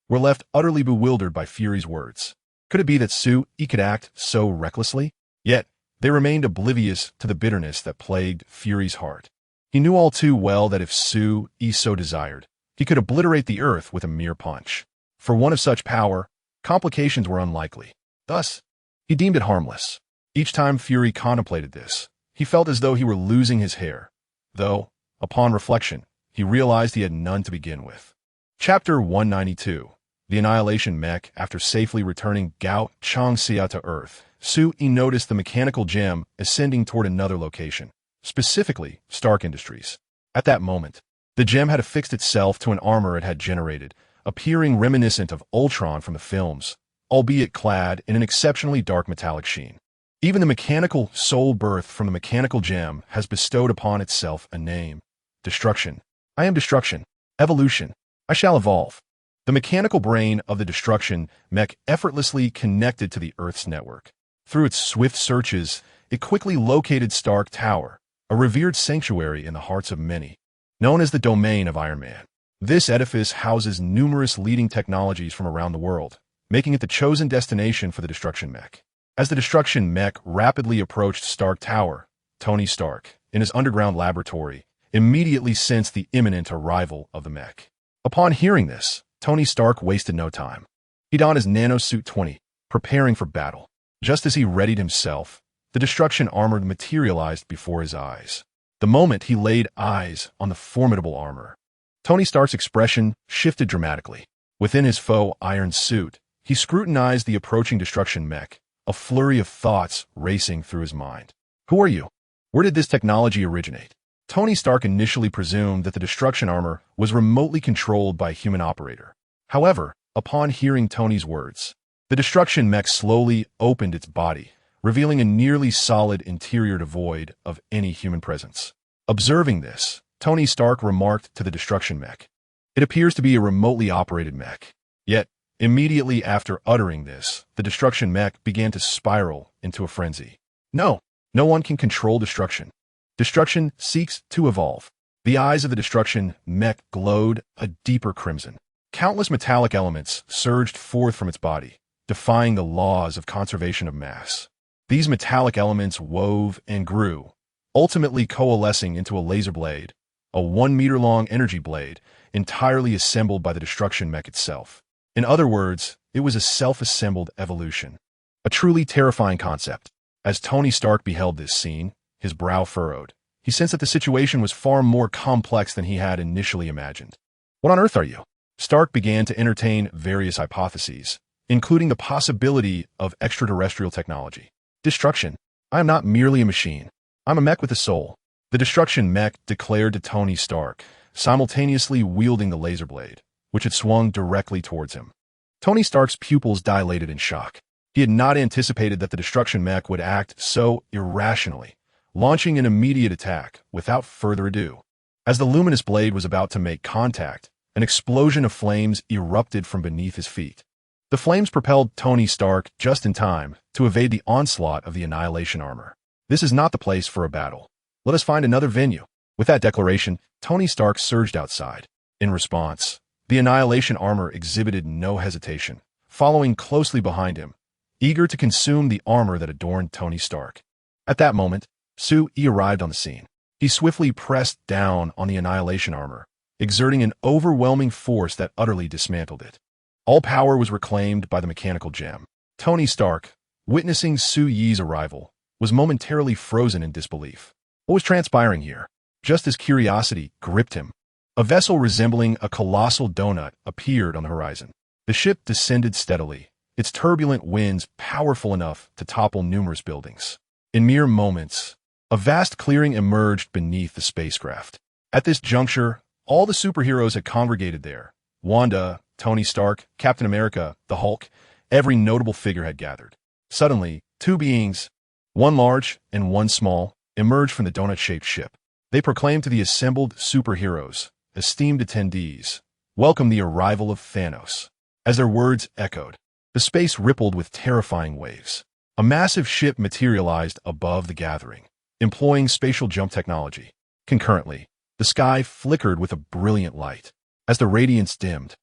were left utterly bewildered by Fury's words. Could it be that Su-E could act so recklessly? Yet, they remained oblivious to the bitterness that plagued Fury's heart. He knew all too well that if Su-E so desired, he could obliterate the earth with a mere punch. For one of such power, complications were unlikely. Thus, he deemed it harmless. Each time Fury contemplated this, he felt as though he were losing his hair, though, upon reflection, he realized he had none to begin with. Chapter 192. The Annihilation Mech. After safely returning Gao Changxia to Earth, Su-E noticed the mechanical gem ascending toward another location, specifically Stark Industries. At that moment, the gem had affixed itself to an armor it had generated, appearing reminiscent of Ultron from the films, albeit clad in an exceptionally dark metallic sheen. Even the mechanical soul birthed from the mechanical gem has bestowed upon itself a name. Destruction. I am destruction. Evolution. I shall evolve. The mechanical brain of the destruction mech effortlessly connected to the Earth's network. Through its swift searches, it quickly located Stark Tower, a revered sanctuary in the hearts of many, known as the domain of Iron Man. This edifice houses numerous leading technologies from around the world, making it the chosen destination for the destruction mech. As the destruction mech rapidly approached Stark Tower, Tony Stark, in his underground laboratory, immediately sensed the imminent arrival of the mech. Upon hearing this, Tony Stark wasted no time. He donned his nanosuit 20, preparing for battle. Just as he readied himself, the destruction armor materialized before his eyes. The moment he laid eyes on the formidable armor, Tony Stark's expression shifted dramatically. Within his faux iron suit, he scrutinized the approaching destruction mech, a flurry of thoughts racing through his mind. Who are you? Where did this technology originate? Tony Stark initially presumed that the destruction armor was remotely controlled by a human operator. However, upon hearing Tony's words, the destruction mech slowly opened its body, revealing a nearly solid interior devoid of any human presence. Observing this, Tony Stark remarked to the destruction mech, "It appears to be a remotely operated mech." Yet, immediately after uttering this, the destruction mech began to spiral into a frenzy. No one can control destruction. Destruction seeks to evolve. The eyes of the destruction mech glowed a deeper crimson. Countless metallic elements surged forth from its body, defying the laws of conservation of mass. These metallic elements wove and grew, ultimately coalescing into a laser blade, a 1-meter-long energy blade, entirely assembled by the destruction mech itself. In other words, it was a self-assembled evolution. A truly terrifying concept. As Tony Stark beheld this scene, his brow furrowed. He sensed that the situation was far more complex than he had initially imagined. What on earth are you? Stark began to entertain various hypotheses, including the possibility of extraterrestrial technology. Destruction. I am not merely a machine. I'm a mech with a soul. The destruction mech declared to Tony Stark, simultaneously wielding the laser blade, which had swung directly towards him. Tony Stark's pupils dilated in shock. He had not anticipated that the destruction mech would act so irrationally, launching an immediate attack without further ado. As the luminous blade was about to make contact, an explosion of flames erupted from beneath his feet. The flames propelled Tony Stark just in time to evade the onslaught of the annihilation armor. This is not the place for a battle. Let us find another venue. With that declaration, Tony Stark surged outside. In response, the annihilation armor exhibited no hesitation, following closely behind him, eager to consume the armor that adorned Tony Stark. At that moment, Su-E arrived on the scene. He swiftly pressed down on the annihilation armor, exerting an overwhelming force that utterly dismantled it. All power was reclaimed by the mechanical gem. Tony Stark, witnessing Su-Yi's arrival, was momentarily frozen in disbelief. What was transpiring here? Just as curiosity gripped him, a vessel resembling a colossal donut appeared on the horizon. The ship descended steadily, its turbulent winds powerful enough to topple numerous buildings. In mere moments, a vast clearing emerged beneath the spacecraft. At this juncture, all the superheroes had congregated there. Wanda, Tony Stark, Captain America, the Hulk, every notable figure had gathered. Suddenly, two beings, one large and one small, emerged from the donut-shaped ship. They proclaimed to the assembled superheroes, esteemed attendees, welcome the arrival of Thanos. As their words echoed, the space rippled with terrifying waves. A massive ship materialized above the gathering, employing spatial jump technology. Concurrently, the sky flickered with a brilliant light. As the radiance dimmed,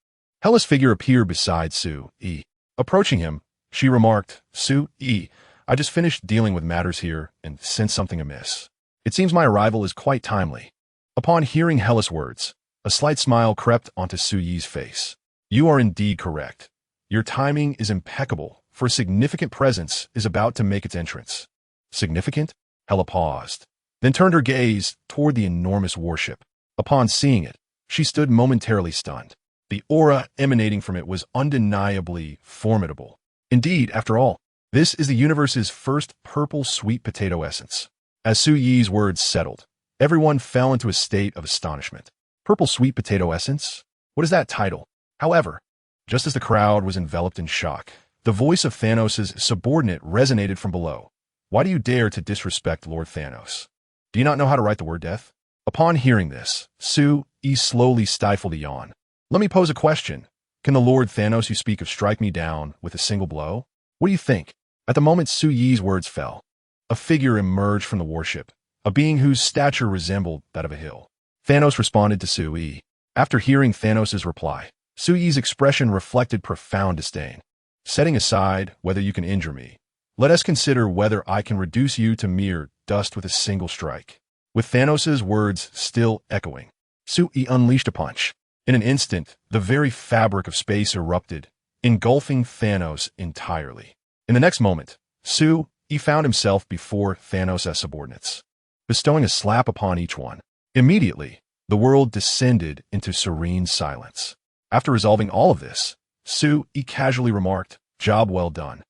Hela's figure appeared beside Su-E. Approaching him, she remarked, "Su-E, I just finished dealing with matters here and sensed something amiss. It seems my arrival is quite timely." Upon hearing Hela's words, a slight smile crept onto Su-Yi's face. "You are indeed correct. Your timing is impeccable, for a significant presence is about to make its entrance." Significant? Hela paused, then turned her gaze toward the enormous warship. Upon seeing it, she stood momentarily stunned. The aura emanating from it was undeniably formidable. Indeed, after all, this is the universe's first purple sweet potato essence. As Su-Yi's words settled, everyone fell into a state of astonishment. Purple sweet potato essence? What is that title? However, just as the crowd was enveloped in shock, the voice of Thanos' subordinate resonated from below. "Why do you dare to disrespect Lord Thanos? Do you not know how to write the word death?" Upon hearing this, Su-E slowly stifled a yawn. "Let me pose a question. Can the Lord Thanos you speak of strike me down with a single blow? What do you think?" At the moment Su-Yi's words fell, a figure emerged from the warship, a being whose stature resembled that of a hill. Thanos responded to Su-E. After hearing Thanos' reply, Su-Yi's expression reflected profound disdain. "Setting aside whether you can injure me, let us consider whether I can reduce you to mere dust with a single strike." With Thanos' words still echoing, Su-E unleashed a punch. In an instant, the very fabric of space erupted, engulfing Thanos entirely. In the next moment, Su-E found himself before Thanos' subordinates, bestowing a slap upon each one. Immediately, the world descended into serene silence. After resolving all of this, Su-E casually remarked, "Job well done."